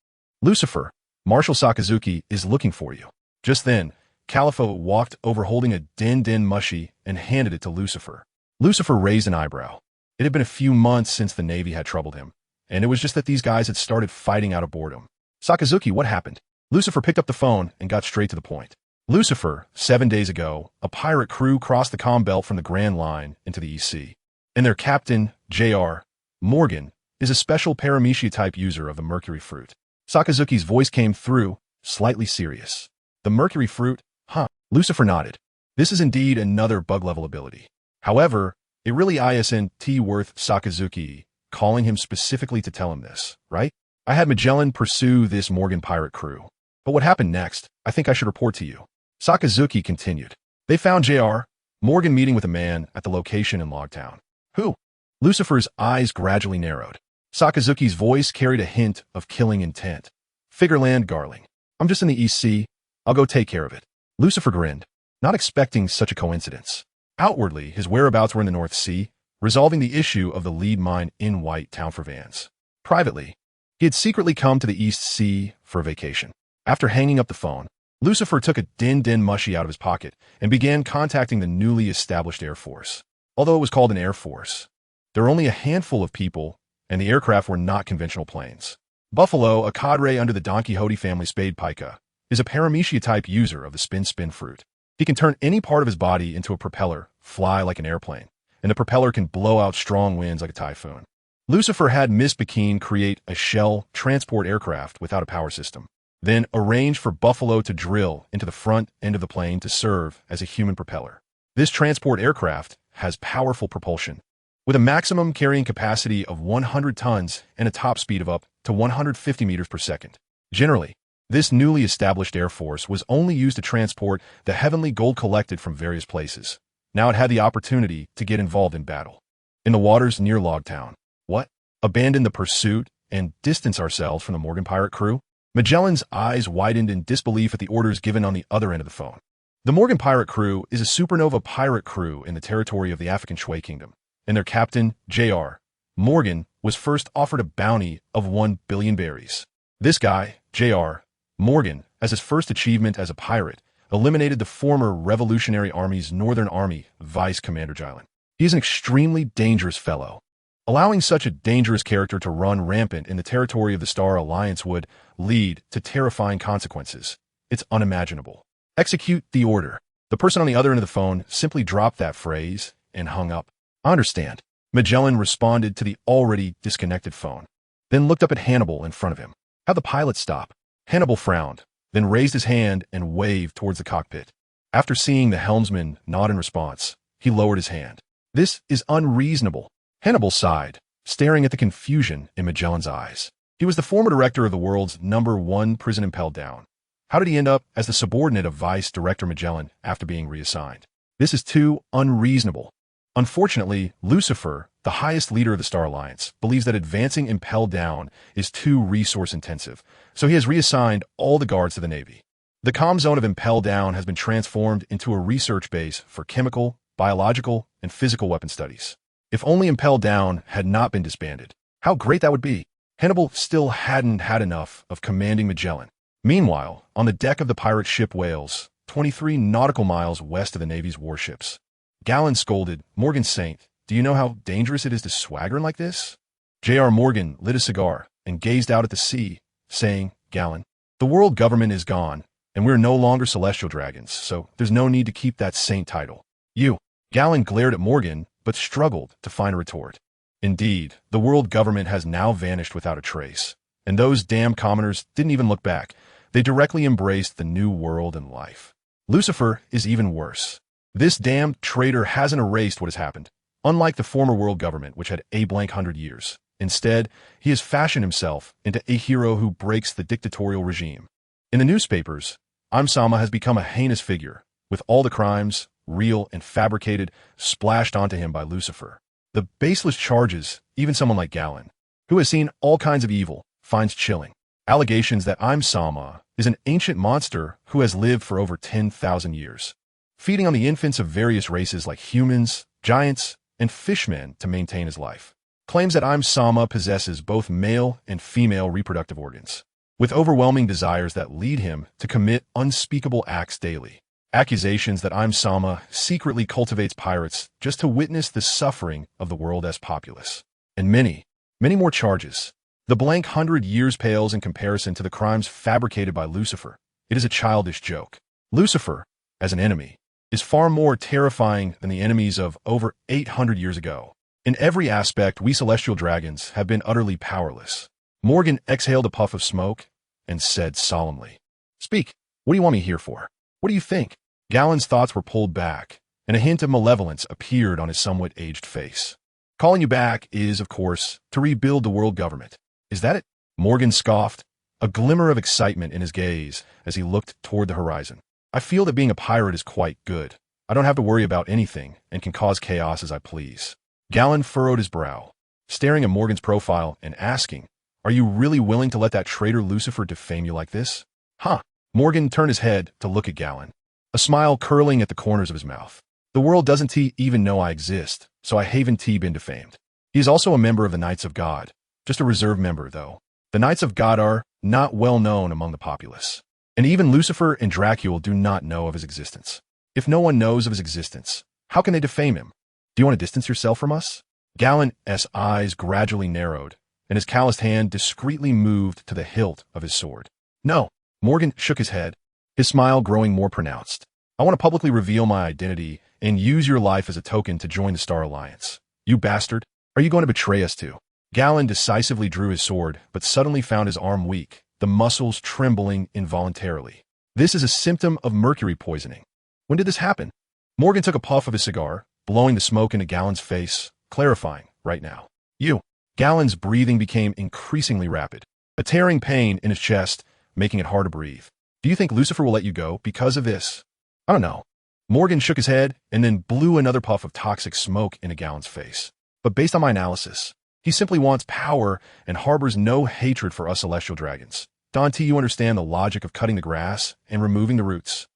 Lucifer, Marshal Sakazuki is looking for you. Just then, Califo walked over holding a din mushy and handed it to Lucifer. Lucifer raised an eyebrow. It had been a few months since the Navy had troubled him, and it was just that these guys had started fighting out of boredom. Sakazuki, what happened? Lucifer picked up the phone and got straight to the point. Lucifer, 7 days ago, a pirate crew crossed the comm belt from the Grand Line into the EC, and their captain, J.R. Morgan, is a special Paramecia type user of the Mercury fruit. Sakazuki's voice came through, slightly serious. The Mercury fruit? Huh. Lucifer nodded. This is indeed another bug-level ability. However, it really isn't worth Sakazuki calling him specifically to tell him this, right? I had Magellan pursue this Morgan pirate crew. But what happened next, I think I should report to you. Sakazuki continued. They found J.R. Morgan meeting with a man at the location in Logtown. Who? Lucifer's eyes gradually narrowed. Sakazuki's voice carried a hint of killing intent. Figureland Garling. I'm just in the EC. I'll go take care of it. Lucifer grinned, not expecting such a coincidence. Outwardly, his whereabouts were in the North Sea, resolving the issue of the lead mine in White Town for Vans. Privately, he had secretly come to the East Sea for a vacation. After hanging up the phone, Lucifer took a din mushy out of his pocket and began contacting the newly established Air Force. Although it was called an Air Force, there were only a handful of people, and the aircraft were not conventional planes. Buffalo, a cadre under the Don Quixote family Spade Pica, is a Paramecia type user of the spin fruit. He can turn any part of his body into a propeller, fly like an airplane, and the propeller can blow out strong winds like a typhoon. Lucifer had Miss Bikini create a shell transport aircraft without a power system, then arrange for Buffalo to drill into the front end of the plane to serve as a human propeller. This transport aircraft has powerful propulsion, with a maximum carrying capacity of 100 tons and a top speed of up to 150 meters per second. Generally, this newly established Air Force was only used to transport the heavenly gold collected from various places. Now it had the opportunity to get involved in battle. In the waters near Logtown. What? Abandon the pursuit and distance ourselves from the Morgan pirate crew? Magellan's eyes widened in disbelief at the orders given on the other end of the phone. The Morgan pirate crew is a supernova pirate crew in the territory of the African Shui Kingdom, and their captain, J.R. Morgan, was first offered a bounty of 1 billion berries. This guy, J.R. Morgan, as his first achievement as a pirate, eliminated the former Revolutionary Army's Northern Army Vice Commander Jylan. He is an extremely dangerous fellow. Allowing such a dangerous character to run rampant in the territory of the Star Alliance would lead to terrifying consequences, It's unimaginable. Execute the order. The person on the other end of the phone simply dropped that phrase and hung up. I understand. Magellan responded to the already disconnected phone, then looked up at Hannibal in front of him. How'd the pilot stop? Hannibal frowned, then raised his hand and waved towards the cockpit. After seeing the helmsman nod in response, he lowered his hand. This is unreasonable. Hannibal sighed, staring at the confusion in Magellan's eyes. He was the former director of the world's #1 prison impelled down. How did he end up as the subordinate of Vice Director Magellan after being reassigned? This is too unreasonable. Unfortunately, Lucifer, the highest leader of the Star Alliance, believes that advancing impelled down is too resource-intensive, so he has reassigned all the guards to the Navy. The comm zone of impelled down has been transformed into a research base for chemical, biological, and physical weapon studies. If only impelled down had not been disbanded, how great that would be. Hannibal still hadn't had enough of commanding Magellan. Meanwhile, on the deck of the pirate ship Wales, 23 nautical miles west of the Navy's warships, Gallon scolded, "Morgan Saint, do you know how dangerous it is to swagger like this?" J.R. Morgan lit a cigar and gazed out at the sea, saying, "Gallon, the world government is gone, and we're no longer celestial dragons, so there's no need to keep that saint title." You. Gallon glared at Morgan, but struggled to find a retort. Indeed, the world government has now vanished without a trace, and those damn commoners didn't even look back. They directly embraced the new world and life. Lucifer is even worse. This damned traitor hasn't erased what has happened. Unlike the former world government, which had a blank 100 years, instead, he has fashioned himself into a hero who breaks the dictatorial regime. In the newspapers, Sama has become a heinous figure, with all the crimes, real and fabricated, splashed onto him by Lucifer. The baseless charges, even someone like Gallon, who has seen all kinds of evil, finds chilling. Allegations that Sama is an ancient monster who has lived for over 10,000 years, feeding on the infants of various races like humans, giants, and fishmen to maintain his life. Claims that Sama possesses both male and female reproductive organs, with overwhelming desires that lead him to commit unspeakable acts daily. Accusations that Sama secretly cultivates pirates just to witness the suffering of the world as populace. And many, many more charges. The blank 100 years pales in comparison to the crimes fabricated by Lucifer. It is a childish joke. Lucifer, as an enemy, is far more terrifying than the enemies of over 800 years ago. In every aspect, we celestial dragons have been utterly powerless. Morgan exhaled a puff of smoke and said solemnly, "Speak. What do you want me here for? What do you think?" Gallon's thoughts were pulled back, and a hint of malevolence appeared on his somewhat aged face. "Calling you back is, of course, to rebuild the world government. Is that it?" Morgan scoffed, a glimmer of excitement in his gaze as he looked toward the horizon. "I feel that being a pirate is quite good. I don't have to worry about anything and can cause chaos as I please." Gallon furrowed his brow, staring at Morgan's profile and asking, "Are you really willing to let that traitor Lucifer defame you like this?" "Huh." Morgan turned his head to look at Gallon, a smile curling at the corners of his mouth. "The world doesn't even know I exist, so I haven't been defamed." He is also a member of the Knights of God, just a reserve member, though. The Knights of God are not well known among the populace, and even Lucifer and Dracula do not know of his existence. If no one knows of his existence, how can they defame him? "Do you want to distance yourself from us?" Gallon's eyes gradually narrowed, and his calloused hand discreetly moved to the hilt of his sword. "No." Morgan shook his head, his smile growing more pronounced. "I want to publicly reveal my identity and use your life as a token to join the Star Alliance. You bastard, are you going to betray us too?" Gallon decisively drew his sword, but suddenly found his arm weak, the muscles trembling involuntarily. "This is a symptom of mercury poisoning." "When did this happen?" Morgan took a puff of his cigar, blowing the smoke into Gallon's face, clarifying, "Right now." "You." Gallon's breathing became increasingly rapid, a tearing pain in his chest, making it hard to breathe. "Do you think Lucifer will let you go because of this?" "I don't know." Morgan shook his head and then blew another puff of toxic smoke into Gallon's face. "But based on my analysis, he simply wants power and harbors no hatred for us celestial dragons. Dante, you understand the logic of cutting the grass and removing the roots."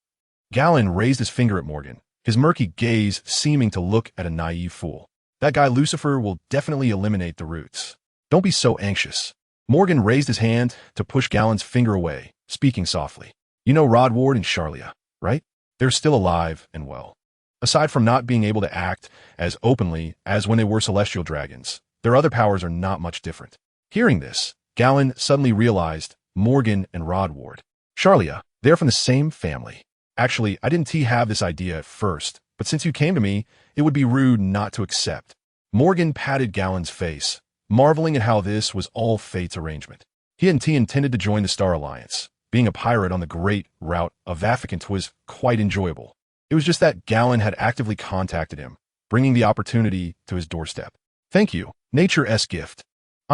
Gallon raised his finger at Morgan, his murky gaze seeming to look at a naive fool. "That guy Lucifer will definitely eliminate the roots. Don't be so anxious." Morgan raised his hand to push Gallon's finger away, speaking softly. "You know Rod Ward and Charlia, right? They're still alive and well. Aside from not being able to act as openly as when they were celestial dragons, their other powers are not much different." Hearing this, Gallon suddenly realized Morgan and Rod Ward. Charlia, they're from the same family. Actually, I didn't have this idea at first, but since you came to me, it would be rude not to accept. Morgan patted Galen's face, marveling at how this was all fate's arrangement. He and T intended to join the Star Alliance. Being a pirate on the great route of Vatican was quite enjoyable. It was just that Galen had actively contacted him, bringing the opportunity to his doorstep. Thank you, Nature's gift.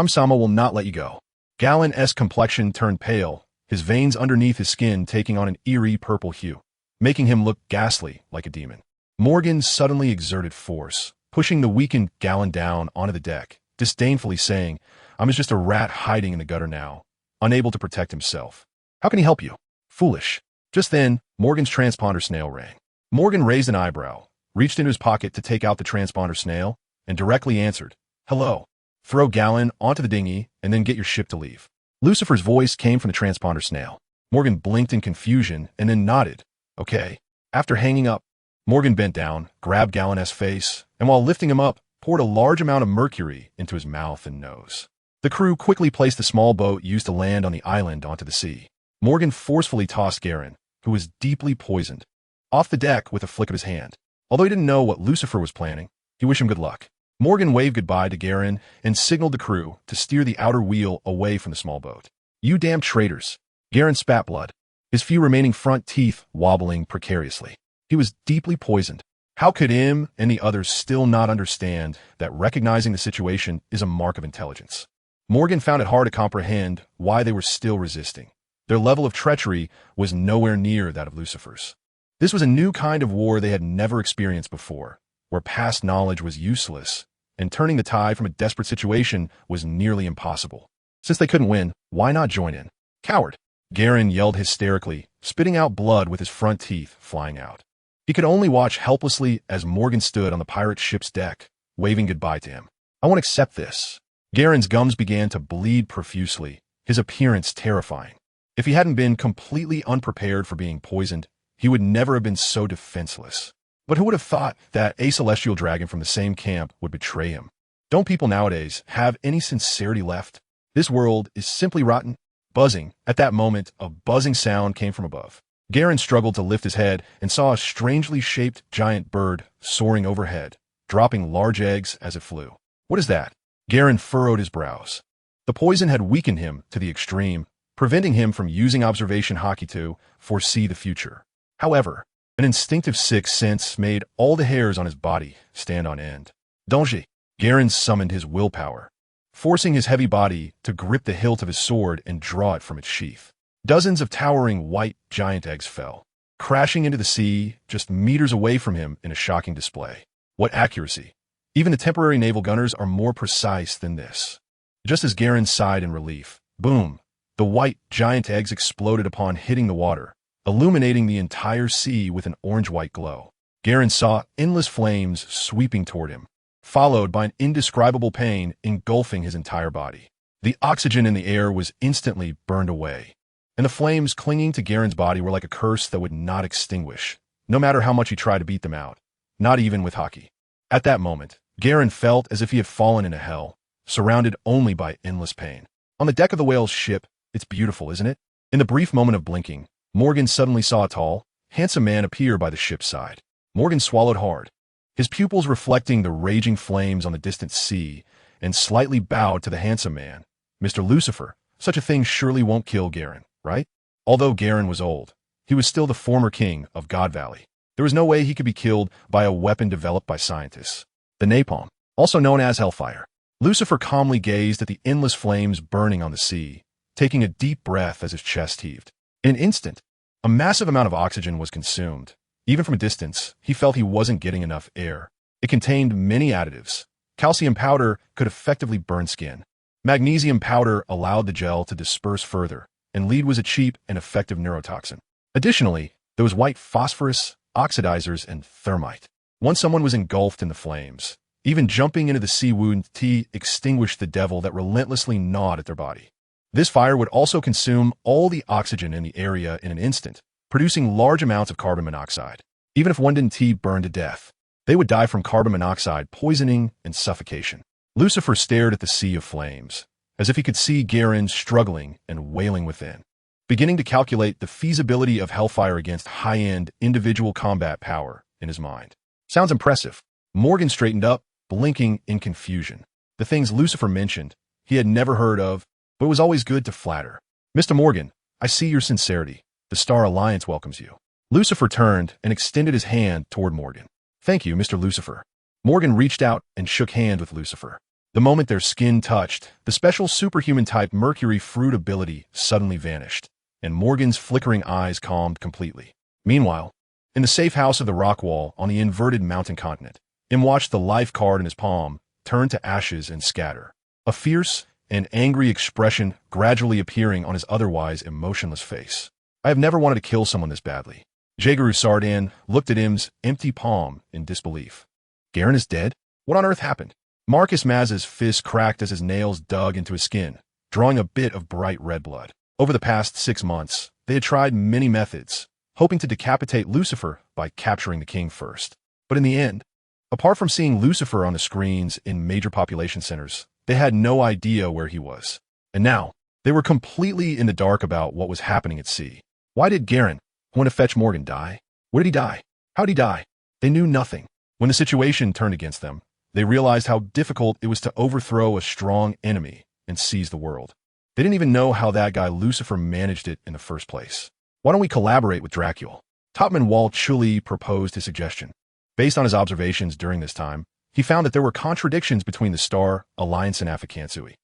Sama will not let you go. Galen's complexion turned pale, his veins underneath his skin taking on an eerie purple hue, making him look ghastly like a demon. Morgan suddenly exerted force, pushing the weakened Galen down onto the deck, disdainfully saying, I'm just a rat hiding in the gutter now, unable to protect himself. How can he help you? Foolish. Just then, Morgan's transponder snail rang. Morgan raised an eyebrow, reached into his pocket to take out the transponder snail, and directly answered, Hello. Throw Galen onto the dinghy and then get your ship to leave. Lucifer's voice came from the transponder snail. Morgan blinked in confusion and then nodded. Okay. After hanging up, Morgan bent down, grabbed Galen's face, and while lifting him up, poured a large amount of mercury into his mouth and nose. The crew quickly placed the small boat used to land on the island onto the sea. Morgan forcefully tossed Garen, who was deeply poisoned, off the deck with a flick of his hand. Although he didn't know what Lucifer was planning, he wished him good luck. Morgan waved goodbye to Garen and signaled the crew to steer the outer wheel away from the small boat. You damn traitors. Garen spat blood, his few remaining front teeth wobbling precariously. He was deeply poisoned. How could him and the others still not understand that recognizing the situation is a mark of intelligence? Morgan found it hard to comprehend why they were still resisting. Their level of treachery was nowhere near that of Lucifer's. This was a new kind of war they had never experienced before, where past knowledge was useless, and turning the tide from a desperate situation was nearly impossible. Since they couldn't win, why not join in? Coward! Garen yelled hysterically, spitting out blood with his front teeth flying out. He could only watch helplessly as Morgan stood on the pirate ship's deck, waving goodbye to him. I won't accept this. Garen's gums began to bleed profusely, his appearance terrifying. If he hadn't been completely unprepared for being poisoned, he would never have been so defenseless. But who would have thought that a celestial dragon from the same camp would betray him? Don't people nowadays have any sincerity left? This world is simply rotten. Buzzing. At that moment, a buzzing sound came from above. Garen struggled to lift his head and saw a strangely shaped giant bird soaring overhead, dropping large eggs as it flew. What is that? Garen furrowed his brows. The poison had weakened him to the extreme, preventing him from using observation hockey to foresee the future. However, an instinctive sixth sense made all the hairs on his body stand on end. Danger! Garen summoned his willpower, forcing his heavy body to grip the hilt of his sword and draw it from its sheath. Dozens of towering white giant eggs fell, crashing into the sea just meters away from him in a shocking display. What accuracy! Even the temporary naval gunners are more precise than this. Just as Garen sighed in relief, boom! The white giant eggs exploded upon hitting the water, illuminating the entire sea with an orange-white glow. Garen saw endless flames sweeping toward him, followed by an indescribable pain engulfing his entire body. The oxygen in the air was instantly burned away, and the flames clinging to Garen's body were like a curse that would not extinguish, no matter how much he tried to beat them out, not even with hockey. At that moment, Garen felt as if he had fallen into hell, surrounded only by endless pain. On the deck of the whale's ship, it's beautiful, isn't it? In the brief moment of blinking, Morgan suddenly saw a tall, handsome man appear by the ship's side. Morgan swallowed hard, his pupils reflecting the raging flames on the distant sea, and slightly bowed to the handsome man. Mr. Lucifer, such a thing surely won't kill Garen, right? Although Garen was old, he was still the former king of God Valley. There was no way he could be killed by a weapon developed by scientists. The napalm, also known as hellfire. Lucifer calmly gazed at the endless flames burning on the sea, taking a deep breath as his chest heaved. In an instant, a massive amount of oxygen was consumed. Even from a distance, he felt he wasn't getting enough air. It contained many additives. Calcium powder could effectively burn skin. Magnesium powder allowed the gel to disperse further, and lead was a cheap and effective neurotoxin. Additionally, there was white phosphorus, oxidizers, and thermite. Once someone was engulfed in the flames, even jumping into the sea wound tea extinguished the devil that relentlessly gnawed at their body. This fire would also consume all the oxygen in the area in an instant, producing large amounts of carbon monoxide. Even if one didn't burn to death, they would die from carbon monoxide poisoning and suffocation. Lucifer stared at the sea of flames, as if he could see Garen struggling and wailing within. beginning to calculate the feasibility of Hellfire against high-end individual combat power in his mind. Sounds impressive. Morgan straightened up, blinking in confusion. The things Lucifer mentioned, he had never heard of, but it was always good to flatter. Mr. Morgan, I see your sincerity. The Star Alliance welcomes you. Lucifer turned and extended his hand toward Morgan. Thank you, Mr. Lucifer. Morgan reached out and shook hands with Lucifer. The moment their skin touched, the special superhuman type Mercury fruit ability suddenly vanished, and Morgan's flickering eyes calmed completely. Meanwhile, in the safe house of the rock wall on the inverted mountain continent, Im watched the life card in his palm turn to ashes and scatter, a fierce and angry expression gradually appearing on his otherwise emotionless face. I have never wanted to kill someone this badly. Jaegeru Sardan looked at Im's empty palm in disbelief. Garen is dead? What on earth happened? Marcus Maz's fist cracked as his nails dug into his skin, drawing a bit of bright red blood. Over the past 6 months, they had tried many methods, hoping to decapitate Lucifer by capturing the king first. But in the end, apart from seeing Lucifer on the screens in major population centers, they had no idea where he was. And now, they were completely in the dark about what was happening at sea. Why did Garen, who went to fetch Morgan, die? Where did he die? How did he die? They knew nothing. When the situation turned against them, they realized how difficult it was to overthrow a strong enemy and seize the world. They didn't even know how that guy Lucifer managed it in the first place. Why don't we collaborate with Dracula? Topman Wall Chuli proposed his suggestion. Based on his observations during this time, he found that there were contradictions between the Star Alliance and Afikansui.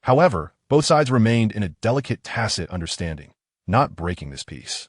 However, both sides remained in a delicate tacit understanding, not breaking this peace.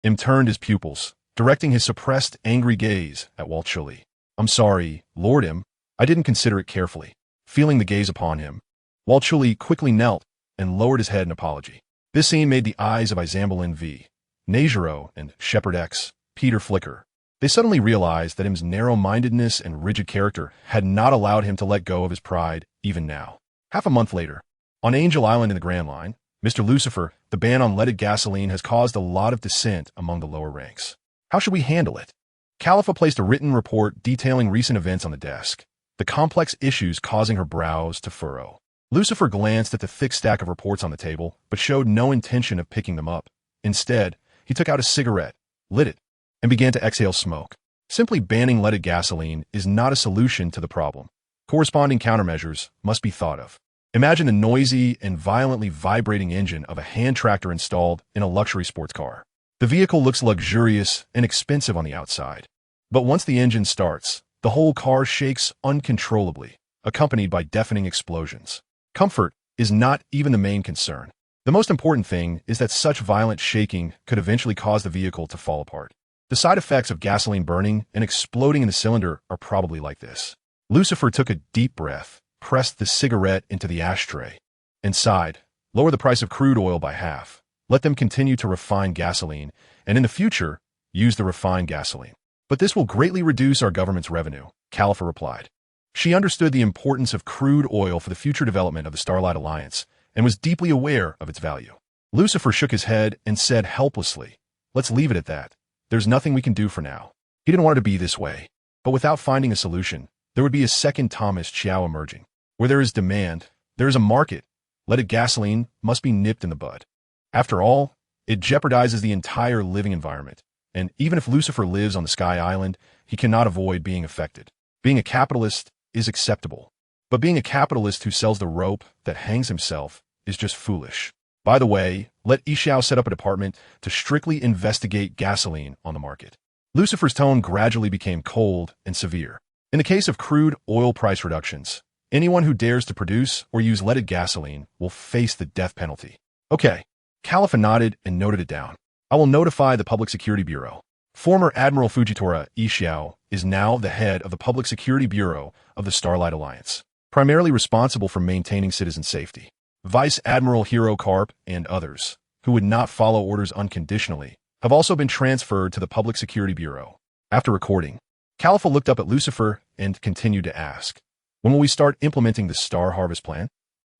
Im turned his pupils, directing his suppressed angry gaze at Wall Chuli. I'm sorry, Lord Im. I didn't consider it carefully. Feeling the gaze upon him, Wall Chuli quickly knelt and lowered his head in apology. This scene made the eyes of Izambalin V, Nejiro, and Shepherd X, Peter flicker. They suddenly realized that Im's narrow-mindedness and rigid character had not allowed him to let go of his pride even now. Half a month later, on Angel Island in the Grand Line, Mr. Lucifer, the ban on leaded gasoline has caused a lot of dissent among the lower ranks. How should we handle it? Khalifa placed a written report detailing recent events on the desk, the complex issues causing her brows to furrow. Lucifer glanced at the thick stack of reports on the table, but showed no intention of picking them up. Instead, he took out a cigarette, lit it, and began to exhale smoke. Simply banning leaded gasoline is not a solution to the problem. Corresponding countermeasures must be thought of. Imagine the noisy and violently vibrating engine of a hand tractor installed in a luxury sports car. The vehicle looks luxurious and expensive on the outside. But once the engine starts, the whole car shakes uncontrollably, accompanied by deafening explosions. Comfort is not even the main concern. The most important thing is that such violent shaking could eventually cause the vehicle to fall apart. The side effects of gasoline burning and exploding in the cylinder are probably like this. Lucifer took a deep breath, pressed the cigarette into the ashtray, and sighed. Lower the price of crude oil by half. Let them continue to refine gasoline, and in the future, use the refined gasoline. But this will greatly reduce our government's revenue, Khalifa replied. She understood the importance of crude oil for the future development of the Starlight Alliance, and was deeply aware of its value. Lucifer shook his head and said helplessly, let's leave it at that. There's nothing we can do for now. He didn't want it to be this way. But without finding a solution, there would be a second Thomas Chiao emerging. Where there is demand, there is a market. Leaded gasoline must be nipped in the bud. After all, it jeopardizes the entire living environment, and even if Lucifer lives on the Sky Island, he cannot avoid being affected. Being a capitalist is acceptable, but being a capitalist who sells the rope that hangs himself is just foolish. By the way, let Ishiao set up a department to strictly investigate gasoline on the market. Lucifer's tone gradually became cold and severe. In the case of crude oil price reductions, anyone who dares to produce or use leaded gasoline will face the death penalty. Okay. Khalifa nodded and noted it down. I will notify the Public Security Bureau. Former Admiral Fujitora Ishiao is now the head of the Public Security Bureau of the Starlight Alliance, primarily responsible for maintaining citizen safety. Vice Admiral Hiro Karp and others, who would not follow orders unconditionally, have also been transferred to the Public Security Bureau. After recording, Khalifa looked up at Lucifer and continued to ask, when will we start implementing the Star Harvest Plan?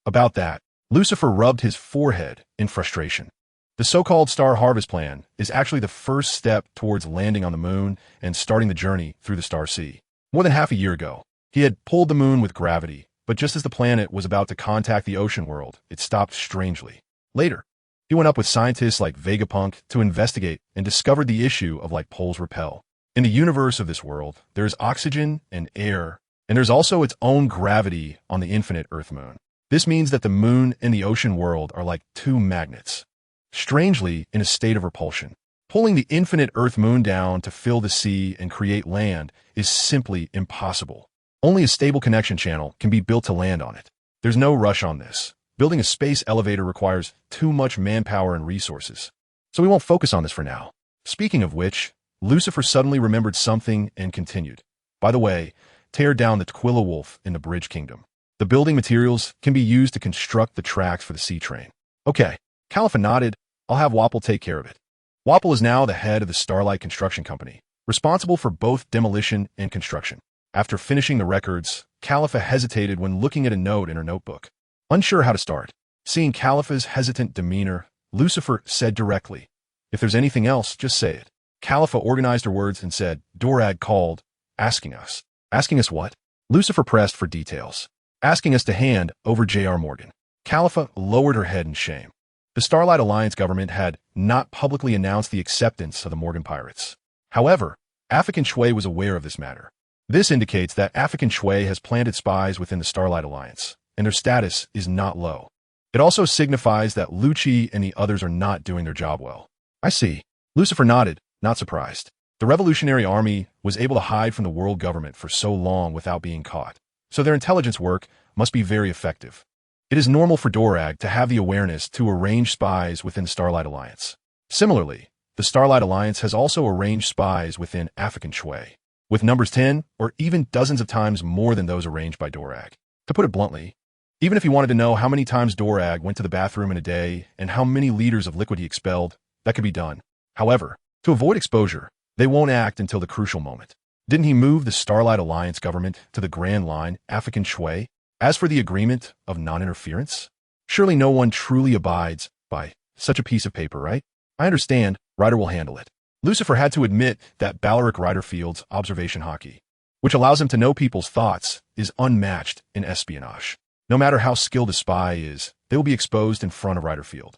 About that, Lucifer rubbed his forehead in frustration. The so-called Star Harvest Plan is actually the first step towards landing on the moon and starting the journey through the Star Sea. More than half a year ago, he had pulled the moon with gravity, but just as the planet was about to contact the ocean world, it stopped strangely. Later, He went up with scientists like Vegapunk to investigate and discovered the issue of like poles repel. In the universe of this world, there's oxygen and air, and there's also its own gravity on the infinite Earth-Moon. This means that the moon and the ocean world are like two magnets, strangely in a state of repulsion. Pulling the infinite Earth-Moon down to fill the sea and create land is simply impossible. Only a stable connection channel can be built to land on it. There's no rush on this. Building a space elevator requires too much manpower and resources. So we won't focus on this for now. Speaking of which, Lucifer suddenly remembered something and continued. By the way, tear down the Twilla Wolf in the Bridge Kingdom. The building materials can be used to construct the tracks for the sea train. Okay, Califa nodded. I'll have Wapple take care of it. Wapple is now the head of the Starlight Construction Company, responsible for both demolition and construction. After finishing the records, Califa hesitated when looking at a note in her notebook. Unsure how to start. Seeing Califa's hesitant demeanor, Lucifer said directly, "If there's anything else, just say it." Califa organized her words and said, "Dorag called, asking us." Asking us what? Lucifer pressed for details. Asking us to hand over J.R. Morgan. Califa lowered her head in shame. The Starlight Alliance government had not publicly announced the acceptance of the Morgan pirates. However, African Shui was aware of this matter. This indicates that African Shui has planted spies within the Starlight Alliance, and their status is not low. It also signifies that Lucci and the others are not doing their job well. I see. Lucifer nodded, not surprised. The Revolutionary Army was able to hide from the world government for so long without being caught, so their intelligence work must be very effective. It is normal for Dorag to have the awareness to arrange spies within the Starlight Alliance. Similarly, the Starlight Alliance has also arranged spies within African Shui, with numbers 10 or even dozens of times more than those arranged by Dorag. To put it bluntly, even if you wanted to know how many times Dorag went to the bathroom in a day and how many liters of liquid he expelled, that could be done. However, to avoid exposure, they won't act until the crucial moment. Didn't he move the Starlight Alliance government to the Grand Line, African Shui? As for the agreement of non-interference, surely no one truly abides by such a piece of paper, right? I understand, Ryder will handle it. Lucifer had to admit that Ballaric Ryderfield's observation hockey, which allows him to know people's thoughts, is unmatched in espionage. No matter how skilled a spy is, they will be exposed in front of Ryderfield.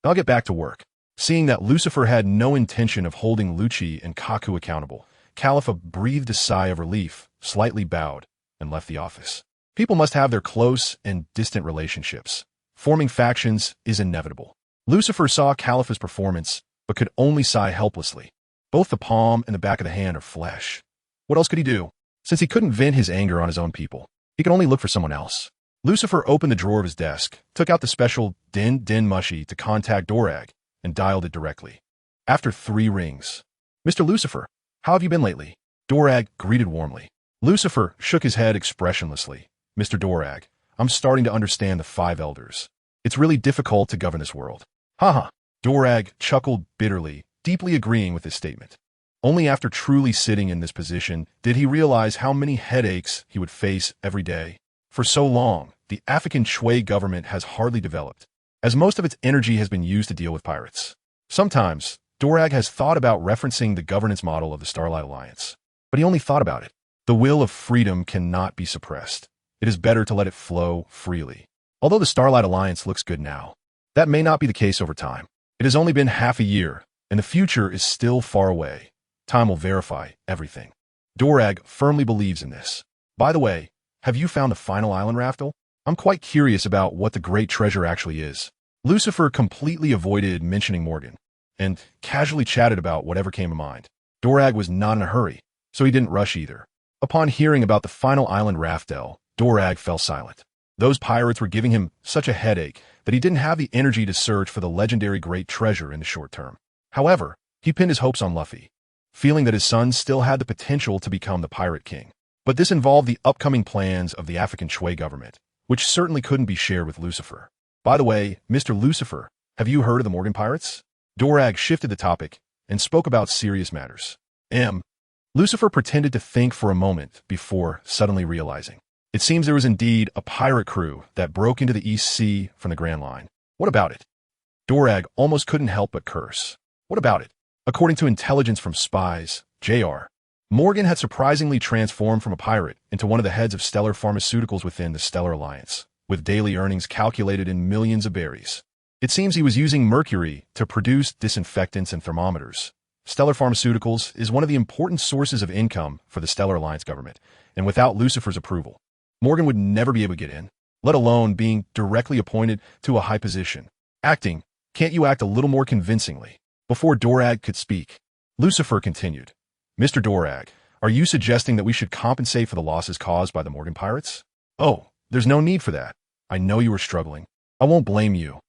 I'll get back to work. Seeing that Lucifer had no intention of holding Lucci and Kaku accountable, Califa breathed a sigh of relief, slightly bowed, and left the office. People must have their close and distant relationships. Forming factions is inevitable. Lucifer saw Califa's performance, but could only sigh helplessly. Both the palm and the back of the hand are flesh. What else could he do? Since he couldn't vent his anger on his own people, he could only look for someone else. Lucifer opened the drawer of his desk, took out the special Din Mushy to contact Dorag, and dialed it directly. After 3 rings, "Mr. Lucifer, how have you been lately?" Dorag greeted warmly. Lucifer shook his head expressionlessly. "Mr. Dorag, I'm starting to understand the 5 elders. It's really difficult to govern this world." Haha. Dorag chuckled bitterly, deeply agreeing with his statement. Only after truly sitting in this position did he realize how many headaches he would face every day. For so long, the African Shui government has hardly developed, as most of its energy has been used to deal with pirates. Sometimes, Dorag has thought about referencing the governance model of the Starlight Alliance, but he only thought about it. The will of freedom cannot be suppressed. It is better to let it flow freely. Although the Starlight Alliance looks good now, that may not be the case over time. It has only been half a year, and the future is still far away. Time will verify everything. Dorag firmly believes in this. By the way, have you found the final island raftel? I'm quite curious about what the great treasure actually is. Lucifer completely avoided mentioning Morgan, and casually chatted about whatever came to mind. Dorag was not in a hurry, so he didn't rush either. Upon hearing about the final island raftel, Dorag fell silent. Those pirates were giving him such a headache that he didn't have the energy to search for the legendary great treasure in the short term. However, he pinned his hopes on Luffy, feeling that his son still had the potential to become the Pirate King. But this involved the upcoming plans of the African Shui government, which certainly couldn't be shared with Lucifer. By the way, Mr. Lucifer, have you heard of the Morgan pirates? Dorag shifted the topic and spoke about serious matters. Lucifer pretended to think for a moment before suddenly realizing. It seems there was indeed a pirate crew that broke into the East Sea from the Grand Line. What about it? Dorag almost couldn't help but curse. What about it? According to intelligence from spies, J.R. Morgan had surprisingly transformed from a pirate into one of the heads of stellar pharmaceuticals within the Stellar Alliance, with daily earnings calculated in millions of berries. It seems he was using mercury to produce disinfectants and thermometers. Stellar Pharmaceuticals is one of the important sources of income for the Stellar Alliance government, and without Lucifer's approval, Morgan would never be able to get in, let alone being directly appointed to a high position. Acting, can't you act a little more convincingly? Before Dorag could speak, Lucifer continued, Mr. Dorag, are you suggesting that we should compensate for the losses caused by the Morgan pirates? Oh, there's no need for that. I know you were struggling. I won't blame you.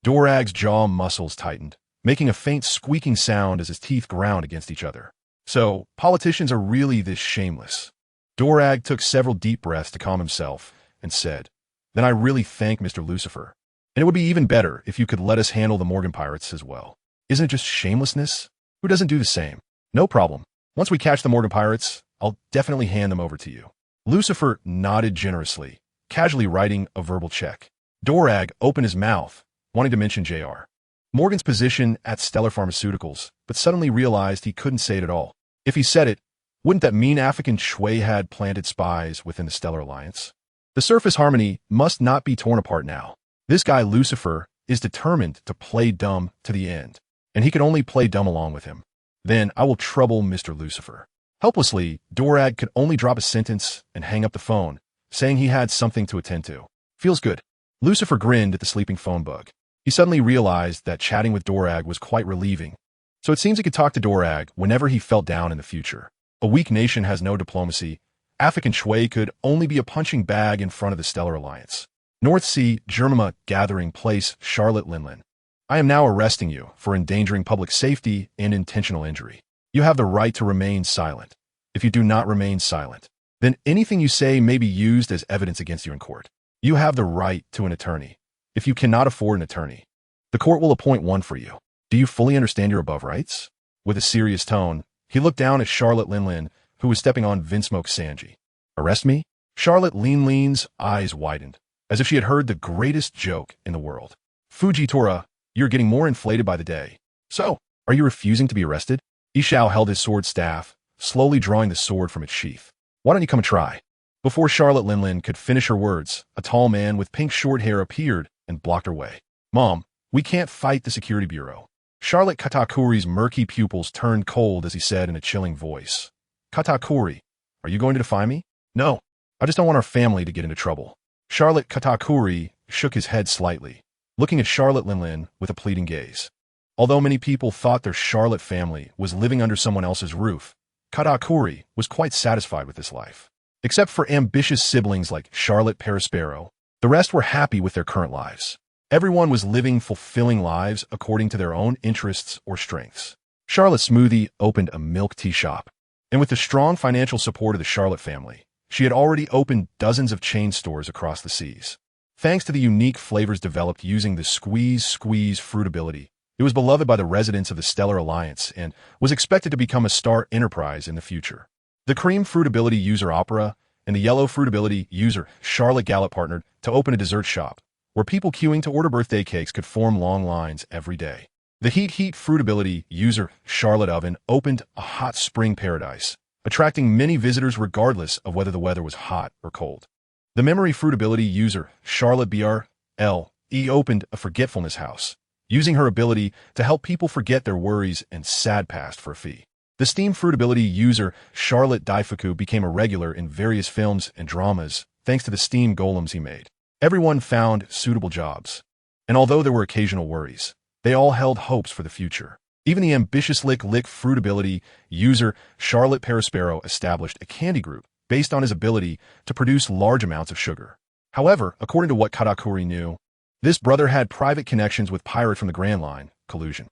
Dorag's jaw muscles tightened, making a faint squeaking sound as his teeth ground against each other. So, politicians are really this shameless. Dorag took several deep breaths to calm himself and said, Then I really thank Mr. Lucifer. And it would be even better if you could let us handle the Morgan pirates as well. Isn't it just shamelessness? Who doesn't do the same? No problem. Once we catch the Morgan pirates, I'll definitely hand them over to you. Lucifer nodded generously, casually writing a verbal check. Dorag opened his mouth, wanting to mention J.R. Morgan's position at Stellar Pharmaceuticals, but suddenly realized he couldn't say it at all. If he said it, wouldn't that mean African Shui had planted spies within the Stellar Alliance? The surface harmony must not be torn apart now. This guy Lucifer is determined to play dumb to the end, and he can only play dumb along with him. Then I will trouble Mr. Lucifer. Helplessly, Dorag could only drop a sentence and hang up the phone, saying he had something to attend to. Feels good. Lucifer grinned at the sleeping phone bug. He suddenly realized that chatting with Dorag was quite relieving. So it seems he could talk to Dorag whenever he felt down in the future. A weak nation has no diplomacy. African Shui could only be a punching bag in front of the Stellar Alliance. North Sea, Germama, Gathering Place, Charlotte Linlin. I am now arresting you for endangering public safety and intentional injury. You have the right to remain silent. If you do not remain silent, then anything you say may be used as evidence against you in court. You have the right to an attorney. If you cannot afford an attorney, the court will appoint one for you. Do you fully understand your above rights? With a serious tone, he looked down at Charlotte Linlin, who was stepping on Vinsmoke Sanji. Arrest me? Charlotte Linlin's eyes widened, as if she had heard the greatest joke in the world. Fujitora, you're getting more inflated by the day. So, are you refusing to be arrested? Ishao held his sword staff, slowly drawing the sword from its sheath. Why don't you come and try? Before Charlotte Linlin could finish her words, a tall man with pink short hair appeared and blocked her way. Mom, we can't fight the security bureau. Charlotte Katakuri's murky pupils turned cold as he said in a chilling voice. Katakuri, are you going to defy me? No, I just don't want our family to get into trouble. Charlotte Katakuri shook his head slightly, looking at Charlotte Linlin with a pleading gaze. Although many people thought their Charlotte family was living under someone else's roof, Katakuri was quite satisfied with this life. Except for ambitious siblings like Charlotte Perispero, the rest were happy with their current lives. Everyone was living fulfilling lives according to their own interests or strengths. Charlotte Smoothie opened a milk tea shop, and with the strong financial support of the Charlotte family, she had already opened dozens of chain stores across the seas. Thanks to the unique flavors developed using the squeeze fruit ability, it was beloved by the residents of the Stellar Alliance and was expected to become a star enterprise in the future. The cream fruit ability user Opera and the yellow fruit ability user Charlotte Gallup partnered to open a dessert shop, where people queuing to order birthday cakes could form long lines every day. The heat fruit ability user Charlotte Oven opened a hot spring paradise, attracting many visitors regardless of whether the weather was hot or cold. The memory fruit ability user Charlotte BRLE opened a forgetfulness house, using her ability to help people forget their worries and sad past for a fee. The steam fruit ability user Charlotte Daifuku became a regular in various films and dramas thanks to the steam golems he made. Everyone found suitable jobs, and although there were occasional worries, they all held hopes for the future. Even the ambitious lick fruit ability user Charlotte Perispero established a candy group based on his ability to produce large amounts of sugar. However, according to what Katakuri knew, this brother had private connections with Pirate from the Grand Line, collusion.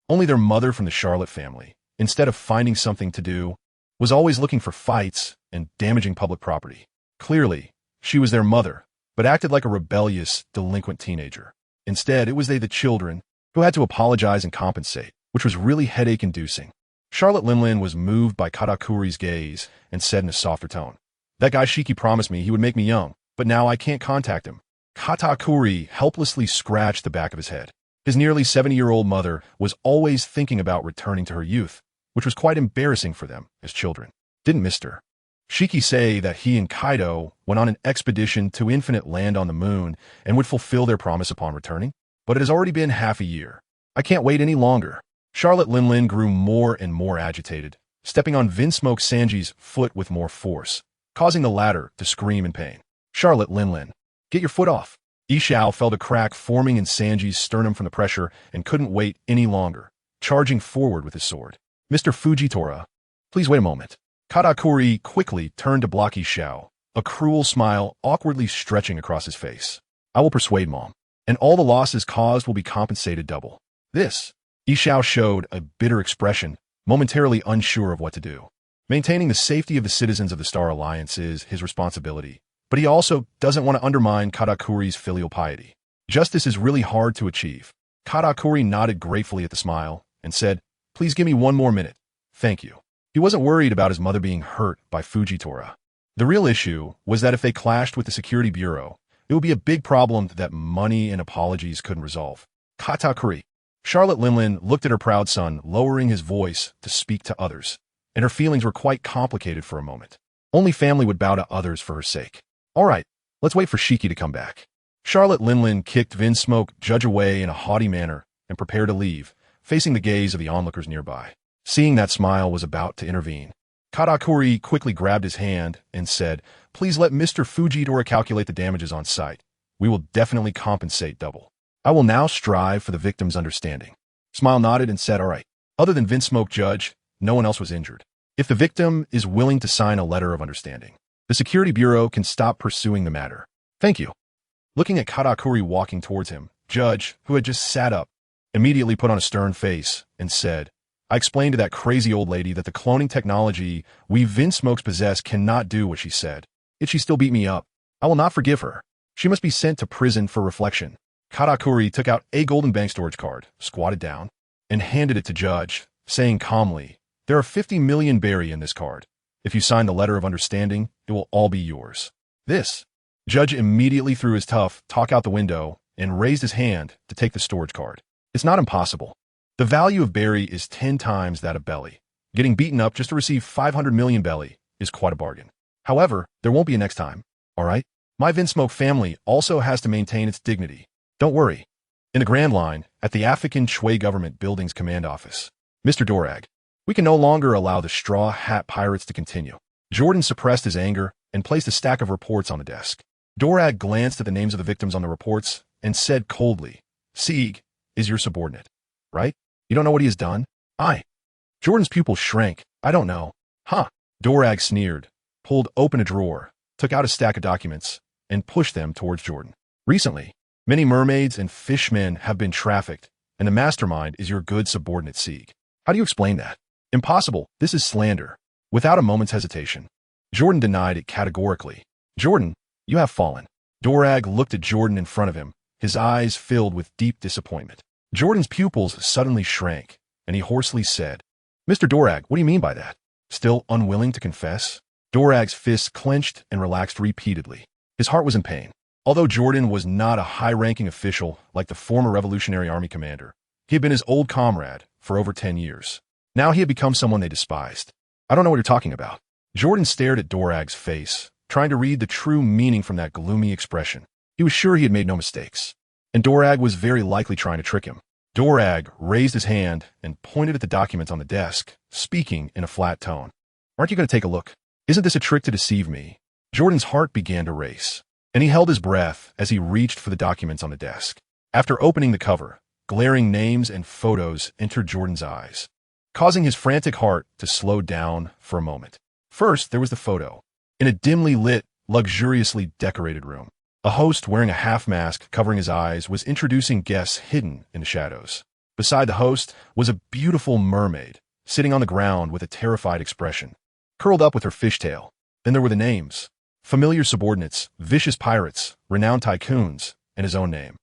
Only their mother from the Charlotte family, instead of finding something to do, was always looking for fights and damaging public property. Clearly, she was their mother, but acted like a rebellious, delinquent teenager. Instead, it was they, the children, who had to apologize and compensate, which was really headache-inducing. Charlotte Linlin was moved by Katakuri's gaze and said in a softer tone, That guy Shiki promised me he would make me young, but now I can't contact him. Katakuri helplessly scratched the back of his head. His nearly 70-year-old mother was always thinking about returning to her youth, which was quite embarrassing for them as children. Didn't Mr. Shiki say that he and Kaido went on an expedition to Infinite Land on the moon and would fulfill their promise upon returning? But it has already been half a year. I can't wait any longer. Charlotte Linlin grew more and more agitated, stepping on Vinsmoke Sanji's foot with more force, causing the latter to scream in pain. Charlotte Linlin, get your foot off. Ishao felt a crack forming in Sanji's sternum from the pressure and couldn't wait any longer, charging forward with his sword. Mr. Fujitora, please wait a moment. Katakuri quickly turned to block Ishao, a cruel smile awkwardly stretching across his face. I will persuade Mom, and all the losses caused will be compensated double. This. Ishao showed a bitter expression, momentarily unsure of what to do. Maintaining the safety of the citizens of the Star Alliance is his responsibility, but he also doesn't want to undermine Katakuri's filial piety. Justice is really hard to achieve. Katakuri nodded gratefully at the smile and said, please give me one more minute. Thank you. He wasn't worried about his mother being hurt by Fujitora. The real issue was that if they clashed with the Security Bureau, it would be a big problem that money and apologies couldn't resolve. Katakuri. Charlotte Linlin looked at her proud son, lowering his voice to speak to others, and her feelings were quite complicated for a moment. Only family would bow to others for her sake. All right, let's wait for Shiki to come back. Charlotte Linlin kicked Vinsmoke Judge away in a haughty manner and prepared to leave, facing the gaze of the onlookers nearby. Seeing that Smile was about to intervene, Katakuri quickly grabbed his hand and said, please let Mr. Fujitora calculate the damages on site. We will definitely compensate double. I will now strive for the victim's understanding. Smile nodded and said, all right. Other than Vinsmoke Judge, no one else was injured. If the victim is willing to sign a letter of understanding, the Security Bureau can stop pursuing the matter. Thank you. Looking at Katakuri walking towards him, Judge, who had just sat up, immediately put on a stern face and said, I explained to that crazy old lady that the cloning technology we Vinsmokes possess cannot do what she said. Yet she still beat me up. I will not forgive her. She must be sent to prison for reflection. Katakuri took out a golden bank storage card, squatted down, and handed it to Judge, saying calmly, there are 50 million berry in this card. If you sign the letter of understanding, it will all be yours. This. Judge immediately threw his tough talk out the window and raised his hand to take the storage card. It's not impossible. The value of berry is 10 times that of belly. Getting beaten up just to receive 500 million belly is quite a bargain. However, there won't be a next time. All right? My Vinsmoke family also has to maintain its dignity. Don't worry. In the Grand Line, at the African Shui Government Building's command office, Mr. Dorag, we can no longer allow the Straw Hat Pirates to continue. Jordan suppressed his anger and placed a stack of reports on the desk. Dorag glanced at the names of the victims on the reports and said coldly, Sieg is your subordinate, right? You don't know what he has done? Jordan's pupil shrank. I don't know. Huh. Dorag sneered, pulled open a drawer, took out a stack of documents, and pushed them towards Jordan. Recently, many mermaids and fishmen have been trafficked, and the mastermind is your good subordinate Sieg. How do you explain that? Impossible. This is slander. Without a moment's hesitation, Jordan denied it categorically. Jordan, you have fallen. Dorag looked at Jordan in front of him, his eyes filled with deep disappointment. Jordan's pupils suddenly shrank, and he hoarsely said, Mr. Dorag, what do you mean by that? Still unwilling to confess? Dorag's fists clenched and relaxed repeatedly. His heart was in pain. Although Jordan was not a high-ranking official like the former Revolutionary Army commander, he had been his old comrade for over 10 years. Now he had become someone they despised. I don't know what you're talking about. Jordan stared at Dorag's face, trying to read the true meaning from that gloomy expression. He was sure he had made no mistakes, and Dorag was very likely trying to trick him. Dorag raised his hand and pointed at the documents on the desk, speaking in a flat tone. Aren't you going to take a look? Isn't this a trick to deceive me? Jordan's heart began to race, and he held his breath as he reached for the documents on the desk. After opening the cover, glaring names and photos entered Jordan's eyes, causing his frantic heart to slow down for a moment. First, there was the photo. In a dimly lit, luxuriously decorated room, a host wearing a half-mask covering his eyes was introducing guests hidden in the shadows. Beside the host was a beautiful mermaid, sitting on the ground with a terrified expression, curled up with her fishtail. Then there were the names. Familiar subordinates, vicious pirates, renowned tycoons, and his own name.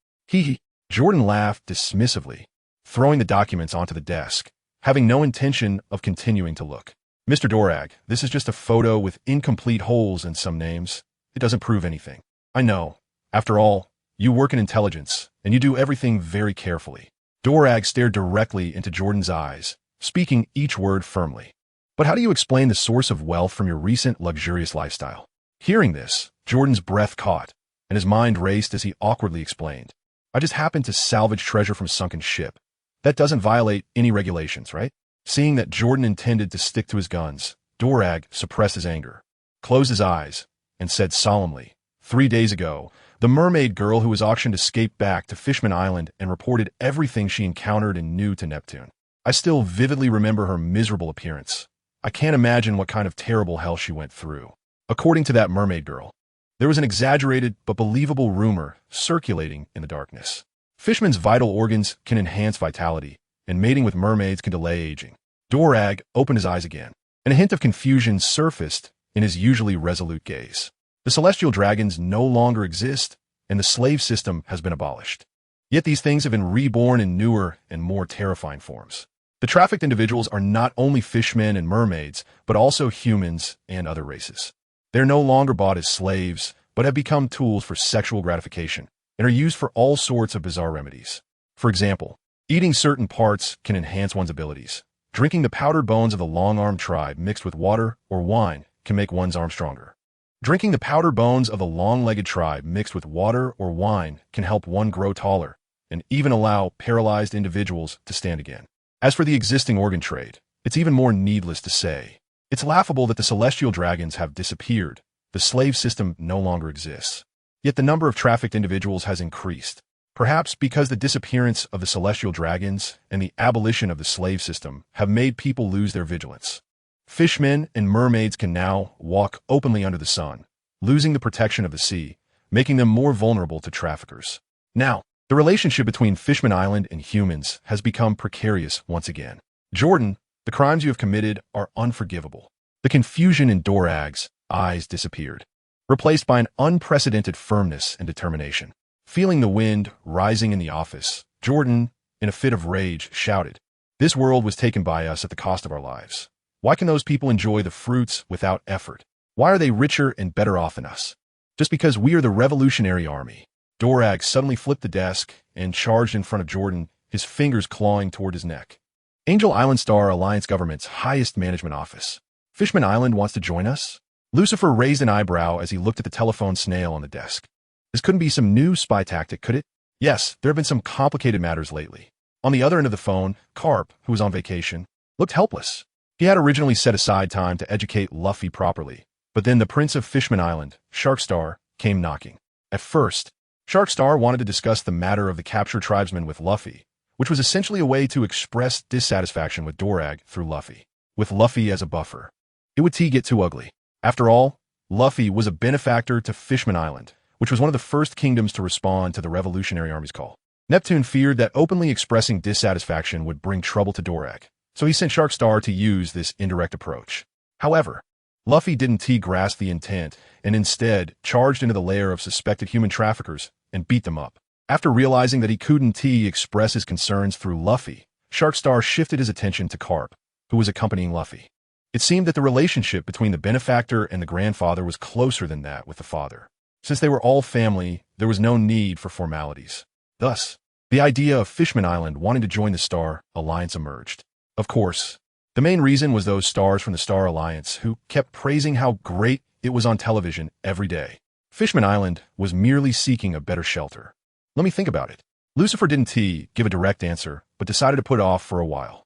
Jordan laughed dismissively, throwing the documents onto the desk, having no intention of continuing to look. Mr. Dorag, this is just a photo with incomplete holes in some names. It doesn't prove anything. I know. After all, you work in intelligence, and you do everything very carefully. Dorag stared directly into Jordan's eyes, speaking each word firmly. But how do you explain the source of wealth from your recent luxurious lifestyle? Hearing this, Jordan's breath caught, and his mind raced as he awkwardly explained. I just happened to salvage treasure from a sunken ship. That doesn't violate any regulations, right? Seeing that Jordan intended to stick to his guns, Dorag suppressed his anger, closed his eyes, and said solemnly, 3 days ago, the mermaid girl who was auctioned escaped back to Fishman Island and reported everything she encountered and knew to Neptune. I still vividly remember her miserable appearance. I can't imagine what kind of terrible hell she went through. According to that mermaid girl, there was an exaggerated but believable rumor circulating in the darkness. Fishman's vital organs can enhance vitality, and mating with mermaids can delay aging. Dorag opened his eyes again, and a hint of confusion surfaced in his usually resolute gaze. The celestial dragons no longer exist, and the slave system has been abolished. Yet these things have been reborn in newer and more terrifying forms. The trafficked individuals are not only fishmen and mermaids, but also humans and other races. They're no longer bought as slaves, but have become tools for sexual gratification and are used for all sorts of bizarre remedies. For example, eating certain parts can enhance one's abilities. Drinking the powdered bones of the long-armed tribe mixed with water or wine can make one's arm stronger. Drinking the powdered bones of the long-legged tribe mixed with water or wine can help one grow taller and even allow paralyzed individuals to stand again. As for the existing organ trade, it's even more needless to say. It's laughable that the celestial dragons have disappeared. The slave system no longer exists. Yet the number of trafficked individuals has increased, perhaps because the disappearance of the celestial dragons and the abolition of the slave system have made people lose their vigilance. Fishmen and mermaids can now walk openly under the sun, losing the protection of the sea, making them more vulnerable to traffickers. Now, the relationship between Fishman Island and humans has become precarious once again. Jordan, the crimes you have committed are unforgivable. The confusion in Dorag's eyes disappeared, replaced by an unprecedented firmness and determination. Feeling the wind rising in the office, Jordan, in a fit of rage, shouted, "This world was taken by us at the cost of our lives. Why can those people enjoy the fruits without effort? Why are they richer and better off than us? Just because we are the Revolutionary Army." Dorag suddenly flipped the desk and charged in front of Jordan, his fingers clawing toward his neck. "Angel Island Star Alliance Government's highest management office. Fishman Island wants to join us?" Lucifer raised an eyebrow as he looked at the telephone snail on the desk. This couldn't be some new spy tactic, could it? Yes, there have been some complicated matters lately. On the other end of the phone, Carp, who was on vacation, looked helpless. He had originally set aside time to educate Luffy properly, but then the Prince of Fishman Island, Sharkstar, came knocking. At first, Sharkstar wanted to discuss the matter of the captured tribesmen with Luffy, which was essentially a way to express dissatisfaction with Dorag through Luffy, with Luffy as a buffer. It would get too ugly. After all, Luffy was a benefactor to Fishman Island, which was one of the first kingdoms to respond to the Revolutionary Army's call. Neptune feared that openly expressing dissatisfaction would bring trouble to Dorag, so he sent Sharkstar to use this indirect approach. However, Luffy didn't grasp the intent and instead charged into the lair of suspected human traffickers and beat them up. After realizing that he couldn't express his concerns through Luffy, Sharkstar shifted his attention to Carp, who was accompanying Luffy. It seemed that the relationship between the benefactor and the grandfather was closer than that with the father. Since they were all family, there was no need for formalities. Thus, the idea of Fishman Island wanting to join the Star Alliance emerged. Of course, the main reason was those stars from the Star Alliance who kept praising how great it was on television every day. Fishman Island was merely seeking a better shelter. Let me think about it. Lucifer didn't give a direct answer, but decided to put it off for a while.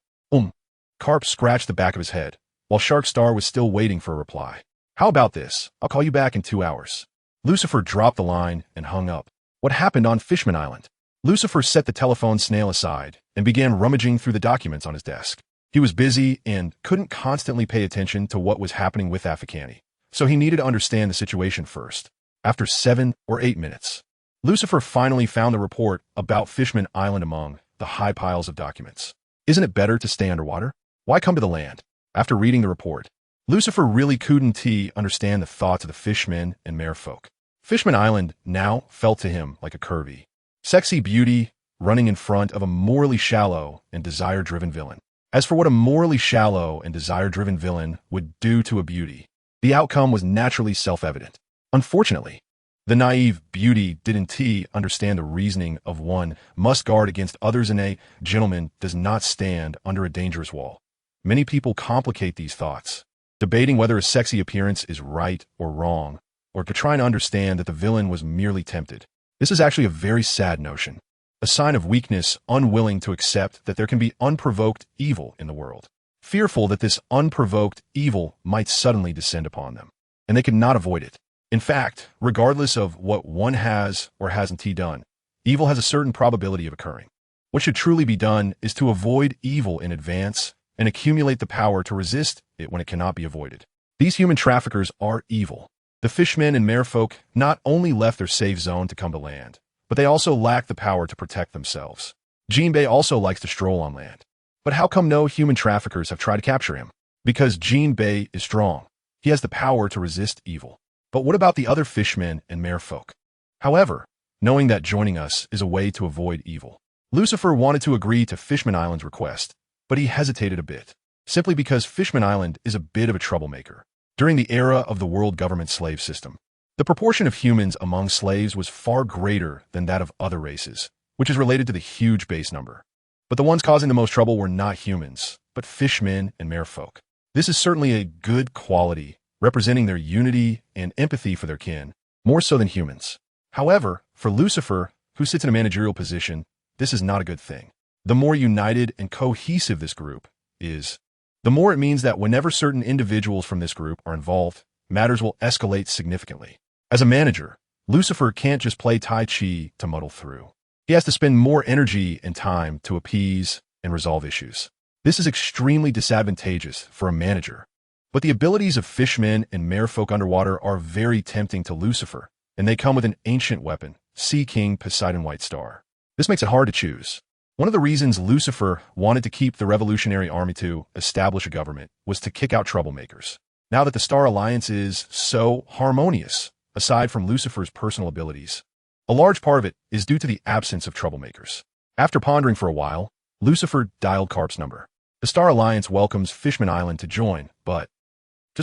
Carp scratched the back of his head, while Sharkstar was still waiting for a reply. "How about this? I'll call you back in 2 hours. Lucifer dropped the line and hung up. What happened on Fishman Island? Lucifer set the telephone snail aside and began rummaging through the documents on his desk. He was busy and couldn't constantly pay attention to what was happening with Afghani, so he needed to understand the situation first. After 7 or 8 minutes, Lucifer finally found the report about Fishman Island among the high piles of documents. Isn't it better to stay underwater? Why come to the land? After reading the report, Lucifer really couldn't understand the thoughts of the fishmen and merfolk. Fishman Island now felt to him like a curvy, sexy beauty running in front of a morally shallow and desire-driven villain. As for what a morally shallow and desire-driven villain would do to a beauty, the outcome was naturally self-evident. Unfortunately, the naive beauty didn't understand the reasoning of one must guard against others and a gentleman does not stand under a dangerous wall. Many people complicate these thoughts, debating whether a sexy appearance is right or wrong, or trying to understand that the villain was merely tempted. This is actually a very sad notion. a sign of weakness, unwilling to accept that there can be unprovoked evil in the world, fearful that this unprovoked evil might suddenly descend upon them, and they could not avoid it. In fact, regardless of what one has or hasn't done, evil has a certain probability of occurring. What should truly be done is to avoid evil in advance and accumulate the power to resist it when it cannot be avoided. These human traffickers are evil. The fishmen and merfolk not only left their safe zone to come to land, but they also lack the power to protect themselves. Jinbei also likes to stroll on land. But how come no human traffickers have tried to capture him? Because Jinbei is strong. He has the power to resist evil. But what about the other fishmen and merfolk? However, knowing that joining us is a way to avoid evil, Lucifer wanted to agree to Fishman Island's request, but he hesitated a bit, simply because Fishman Island is a bit of a troublemaker. During the era of the world government slave system, the proportion of humans among slaves was far greater than that of other races, which is related to the huge base number. But the ones causing the most trouble were not humans, but fishmen and merfolk. This is certainly a good quality, representing their unity and empathy for their kin, more so than humans. However, for Lucifer, who sits in a managerial position, this is not a good thing. The more united and cohesive this group is, the more it means that whenever certain individuals from this group are involved, matters will escalate significantly. As a manager, Lucifer can't just play Tai Chi to muddle through. He has to spend more energy and time to appease and resolve issues. This is extremely disadvantageous for a manager. But the abilities of fishmen and merfolk underwater are very tempting to Lucifer, and they come with an ancient weapon, Sea King Poseidon White Star. This makes it hard to choose. One of the reasons Lucifer wanted to keep the Revolutionary Army to establish a government was to kick out troublemakers. Now that the Star Alliance is so harmonious, aside from Lucifer's personal abilities, a large part of it is due to the absence of troublemakers. After pondering for a while, Lucifer dialed Carp's number. The Star Alliance welcomes Fishman Island to join, but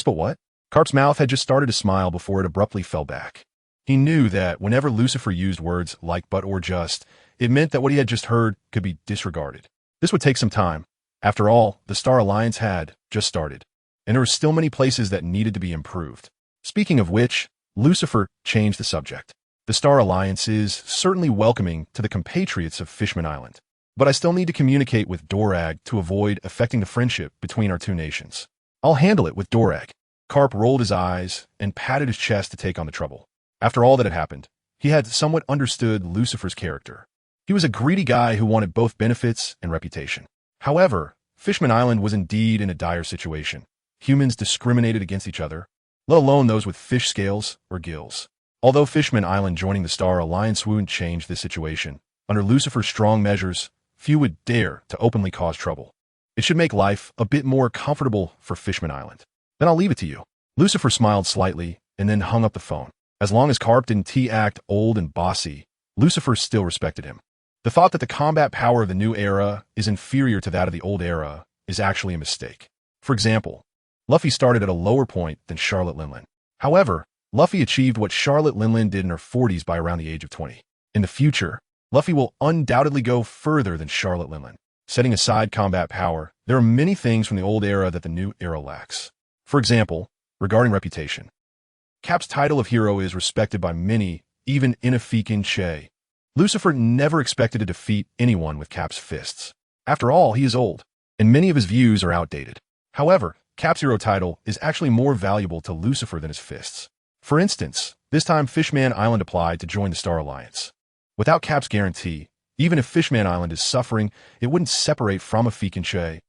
what? Carp's mouth had just started to smile before it abruptly fell back. He knew that whenever Lucifer used words like but or just, it meant that what he had just heard could be disregarded. This would take some time. After all, the Star Alliance had just started, and there were still many places that needed to be improved. Speaking of which, Lucifer changed the subject. The Star Alliance is certainly welcoming to the compatriots of Fishman Island, but I still need to communicate with Dorag to avoid affecting the friendship between our two nations. I'll handle it with Dorag. Carp rolled his eyes and patted his chest to take on the trouble. After all that had happened, he had somewhat understood Lucifer's character. He was a greedy guy who wanted both benefits and reputation. However, Fishman Island was indeed in a dire situation. Humans discriminated against each other, let alone those with fish scales or gills. Although Fishman Island joining the Star Alliance wouldn't change this situation, under Lucifer's strong measures, few would dare to openly cause trouble. It should make life a bit more comfortable for Fishman Island. Then I'll leave it to you. Lucifer smiled slightly and then hung up the phone. As long as Carp didn't act old and bossy, Lucifer still respected him. The thought that the combat power of the new era is inferior to that of the old era is actually a mistake. For example, Luffy started at a lower point than Charlotte Linlin. However, Luffy achieved what Charlotte Linlin did in her 40s by around the age of 20. In the future, Luffy will undoubtedly go further than Charlotte Linlin. Setting aside combat power, there are many things from the old era that the new era lacks. For example, regarding reputation. Cap's title of hero is respected by many, even Inafikin Che. Lucifer never expected to defeat anyone with Cap's fists. After all, he is old, and many of his views are outdated. However, Cap's hero title is actually more valuable to Lucifer than his fists. For instance, this time Fishman Island applied to join the Star Alliance. Without Cap's guarantee, even if Fishman Island is suffering, it wouldn't separate from Afikin Che.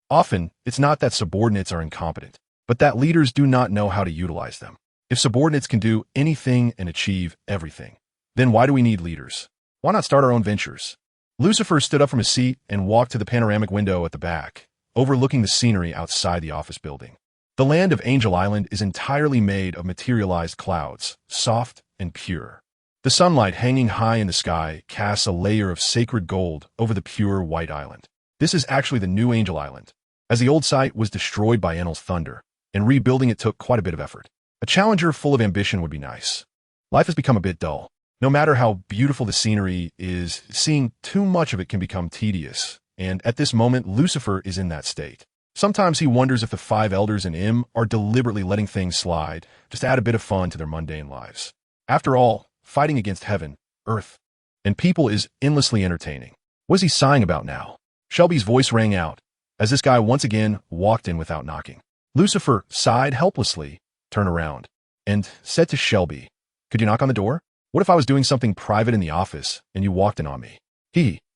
Often, it's not that subordinates are incompetent, but that leaders do not know how to utilize them. If subordinates can do anything and achieve everything, then why do we need leaders? Why not start our own ventures? Lucifer stood up from his seat and walked to the panoramic window at the back, overlooking the scenery outside the office building. The land of Angel Island is entirely made of materialized clouds, soft and pure. The sunlight hanging high in the sky casts a layer of sacred gold over the pure white island. This is actually the new Angel Island, as the old site was destroyed by Enel's thunder, and rebuilding it took quite a bit of effort. A challenger full of ambition would be nice. Life has become a bit dull. No matter how beautiful the scenery is, seeing too much of it can become tedious, and at this moment, Lucifer is in that state. Sometimes he wonders if the five elders in Im are deliberately letting things slide, just to add a bit of fun to their mundane lives. After all, fighting against heaven, earth, and people is endlessly entertaining. What is he sighing about now? Shelby's voice rang out, as this guy once again walked in without knocking. Lucifer sighed helplessly, turned around, and said to Shelby, "Could you knock on the door? What if I was doing something private in the office and you walked in on me?"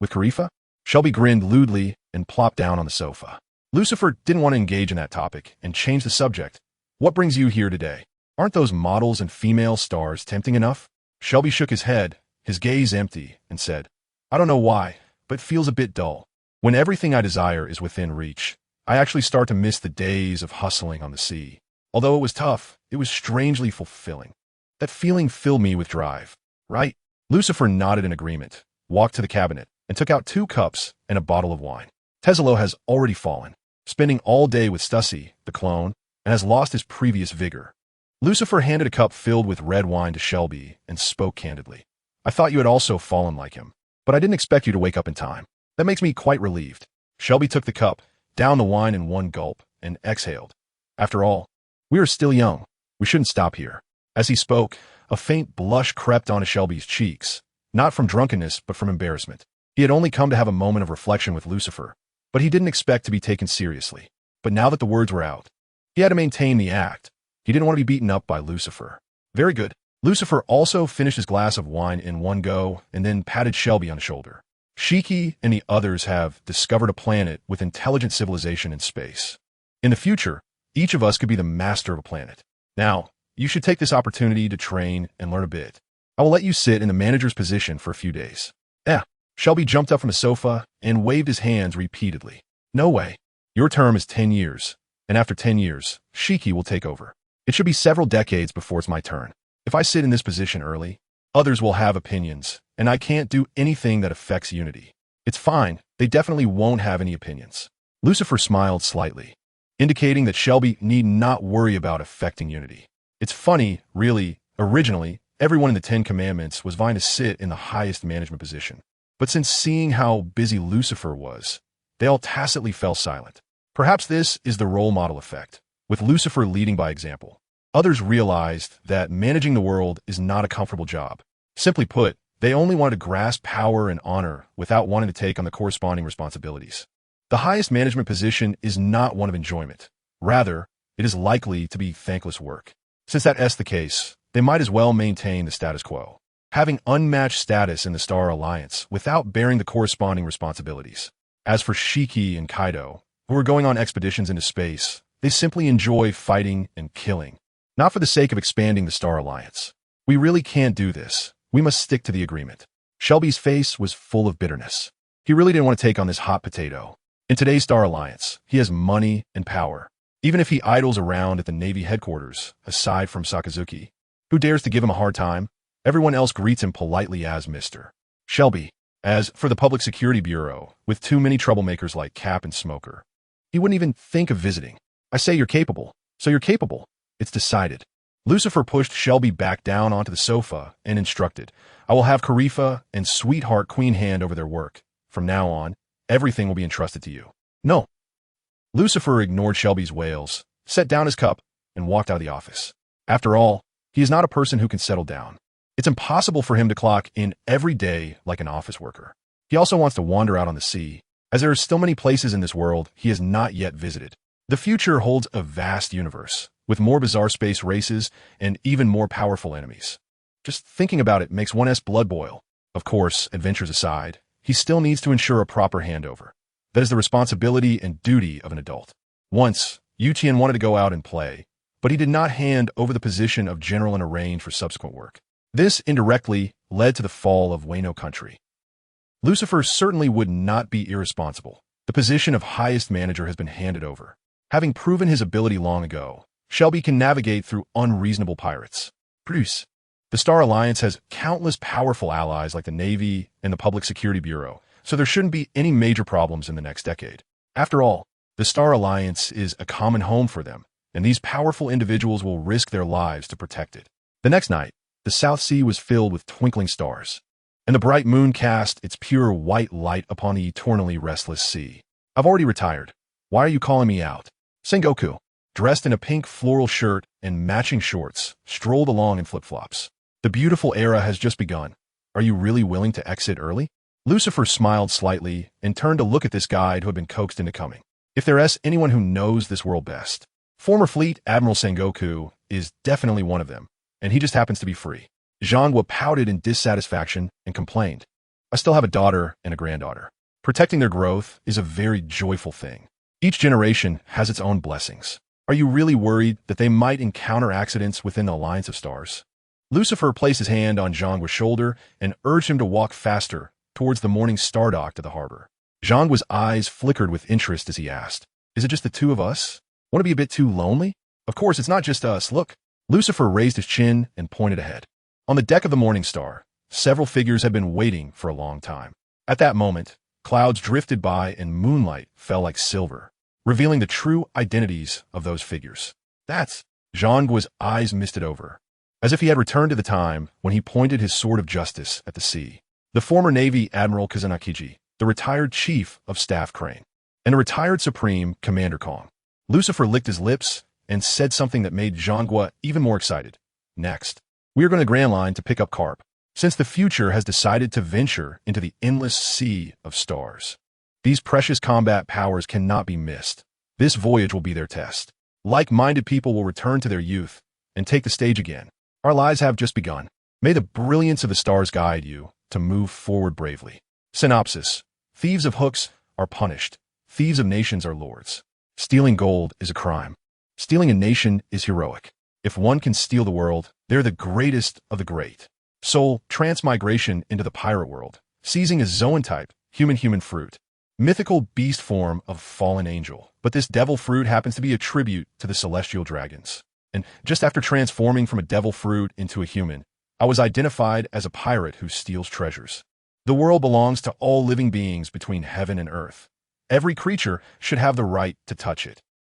With Karifa? Shelby grinned lewdly and plopped down on the sofa. Lucifer didn't want to engage in that topic and changed the subject. "What brings you here today? Aren't those models and female stars tempting enough?" Shelby shook his head, his gaze empty, and said, "I don't know why, but it feels a bit dull. When everything I desire is within reach, I actually start to miss the days of hustling on the sea. Although it was tough, it was strangely fulfilling. That feeling filled me with drive, right?" Lucifer nodded in agreement, walked to the cabinet, and took out 2 cups and a bottle of wine. Teselo has already fallen, spending all day with Stussy, the clone, and has lost his previous vigor. Lucifer handed a cup filled with red wine to Shelby and spoke candidly. "I thought you had also fallen like him, but I didn't expect you to wake up in time. That makes me quite relieved." Shelby took the cup, downed the wine in one gulp, and exhaled. "After all, we are still young. We shouldn't stop here." As he spoke, a faint blush crept onto Shelby's cheeks, not from drunkenness but from embarrassment. He had only come to have a moment of reflection with Lucifer, but he didn't expect to be taken seriously. But now that the words were out, he had to maintain the act. He didn't want to be beaten up by Lucifer. "Very good." Lucifer also finished his glass of wine in one go and then patted Shelby on the shoulder. "Shiki and the others have discovered a planet with intelligent civilization in space. In the future, each of us could be the master of a planet. Now, you should take this opportunity to train and learn a bit. I will let you sit in the manager's position for a few days." Shelby jumped up from the sofa and waved his hands repeatedly. "No way. Your term is 10 years, and after 10 years, Shiki will take over. It should be several decades before it's my turn. If I sit in this position early, others will have opinions, and I can't do anything that affects unity. It's fine, they definitely won't have any opinions." Lucifer smiled slightly, indicating that Shelby need not worry about affecting unity. It's funny, really, originally, everyone in the 10 Commandments was vying to sit in the highest management position. But since seeing how busy Lucifer was, they all tacitly fell silent. Perhaps this is the role model effect, with Lucifer leading by example. Others realized that managing the world is not a comfortable job. Simply put, they only wanted to grasp power and honor without wanting to take on the corresponding responsibilities. The highest management position is not one of enjoyment. Rather, it is likely to be thankless work. Since that is the case, they might as well maintain the status quo, having unmatched status in the Star Alliance without bearing the corresponding responsibilities. As for Shiki and Kaido, who are going on expeditions into space, they simply enjoy fighting and killing, not for the sake of expanding the Star Alliance. "We really can't do this. We must stick to the agreement." Shelby's face was full of bitterness. He really didn't want to take on this hot potato. In today's Star Alliance, he has money and power. Even if he idles around at the Navy headquarters, aside from Sakazuki, who dares to give him a hard time, everyone else greets him politely as Mr. Shelby. As for the Public Security Bureau, with too many troublemakers like Cap and Smoker, he wouldn't even think of visiting. "I say you're capable, so you're capable. It's decided." Lucifer pushed Shelby back down onto the sofa and instructed, "I will have Karifa and Sweetheart Queen hand over their work. From now on, everything will be entrusted to you." "No." Lucifer ignored Shelby's wails, set down his cup, and walked out of the office. After all, he is not a person who can settle down. It's impossible for him to clock in every day like an office worker. He also wants to wander out on the sea, as there are still many places in this world he has not yet visited. The future holds a vast universe, with more bizarre space races and even more powerful enemies. Just thinking about it makes one's blood boil. Of course, adventures aside, he still needs to ensure a proper handover. That is the responsibility and duty of an adult. Once, Yuchien wanted to go out and play, but he did not hand over the position of general in a range for subsequent work. This indirectly led to the fall of Wano country. Lucifer certainly would not be irresponsible. The position of highest manager has been handed over. Having proven his ability long ago, Shelby can navigate through unreasonable pirates. Produce. The Star Alliance has countless powerful allies like the Navy and the Public Security Bureau, so there shouldn't be any major problems in the next decade. After all, the Star Alliance is a common home for them, and these powerful individuals will risk their lives to protect it. The next night, the South Sea was filled with twinkling stars, and the bright moon cast its pure white light upon the eternally restless sea. "I've already retired. Why are you calling me out?" Sengoku, dressed in a pink floral shirt and matching shorts, strolled along in flip-flops. "The beautiful era has just begun. Are you really willing to exit early? Lucifer smiled slightly and turned to look at this guide who had been coaxed into coming. If there's anyone who knows this world best, former Fleet Admiral Sengoku is definitely one of them, and he just happens to be free. Zhangguo pouted in dissatisfaction and complained, I still have a daughter and a granddaughter. Protecting their growth is a very joyful thing. Each generation has its own blessings. Are you really worried that they might encounter accidents within the Alliance of Stars? Lucifer placed his hand on Zhangguo's shoulder and urged him to walk faster towards the morning star dock to the harbor. Zhangguo's eyes flickered with interest as he asked, Is it just the two of us? Want to be a bit too lonely? Of course, it's not just us. Look. Lucifer raised his chin and pointed ahead. On the deck of the Morning Star, several figures had been waiting for a long time. At that moment, clouds drifted by and moonlight fell like silver, revealing the true identities of those figures. That's... Zhangguo's eyes misted over, as if he had returned to the time when he pointed his sword of justice at the sea. The former Navy Admiral Kazanakiji, the retired Chief of Staff Crane, and the retired Supreme Commander Kong. Lucifer licked his lips and said something that made Zhangguo even more excited. Next, we are going to Grand Line to pick up Carp, since the future has decided to venture into the endless sea of stars. These precious combat powers cannot be missed. This voyage will be their test. Like-minded people will return to their youth and take the stage again. Our lives have just begun. May the brilliance of the stars guide you to move forward bravely. Synopsis. Thieves of hooks are punished. Thieves of nations are lords. Stealing gold is a crime. Stealing a nation is heroic. If one can steal the world, they're the greatest of the great. Soul transmigration into the pirate world. Seizing a Zoan type, human fruit. Mythical beast form of fallen angel. But this devil fruit happens to be a tribute to the celestial dragons. And just after transforming from a devil fruit into a human, I was identified as a pirate who steals treasures. The world belongs to all living beings between heaven and earth. Every creature should have the right to touch it.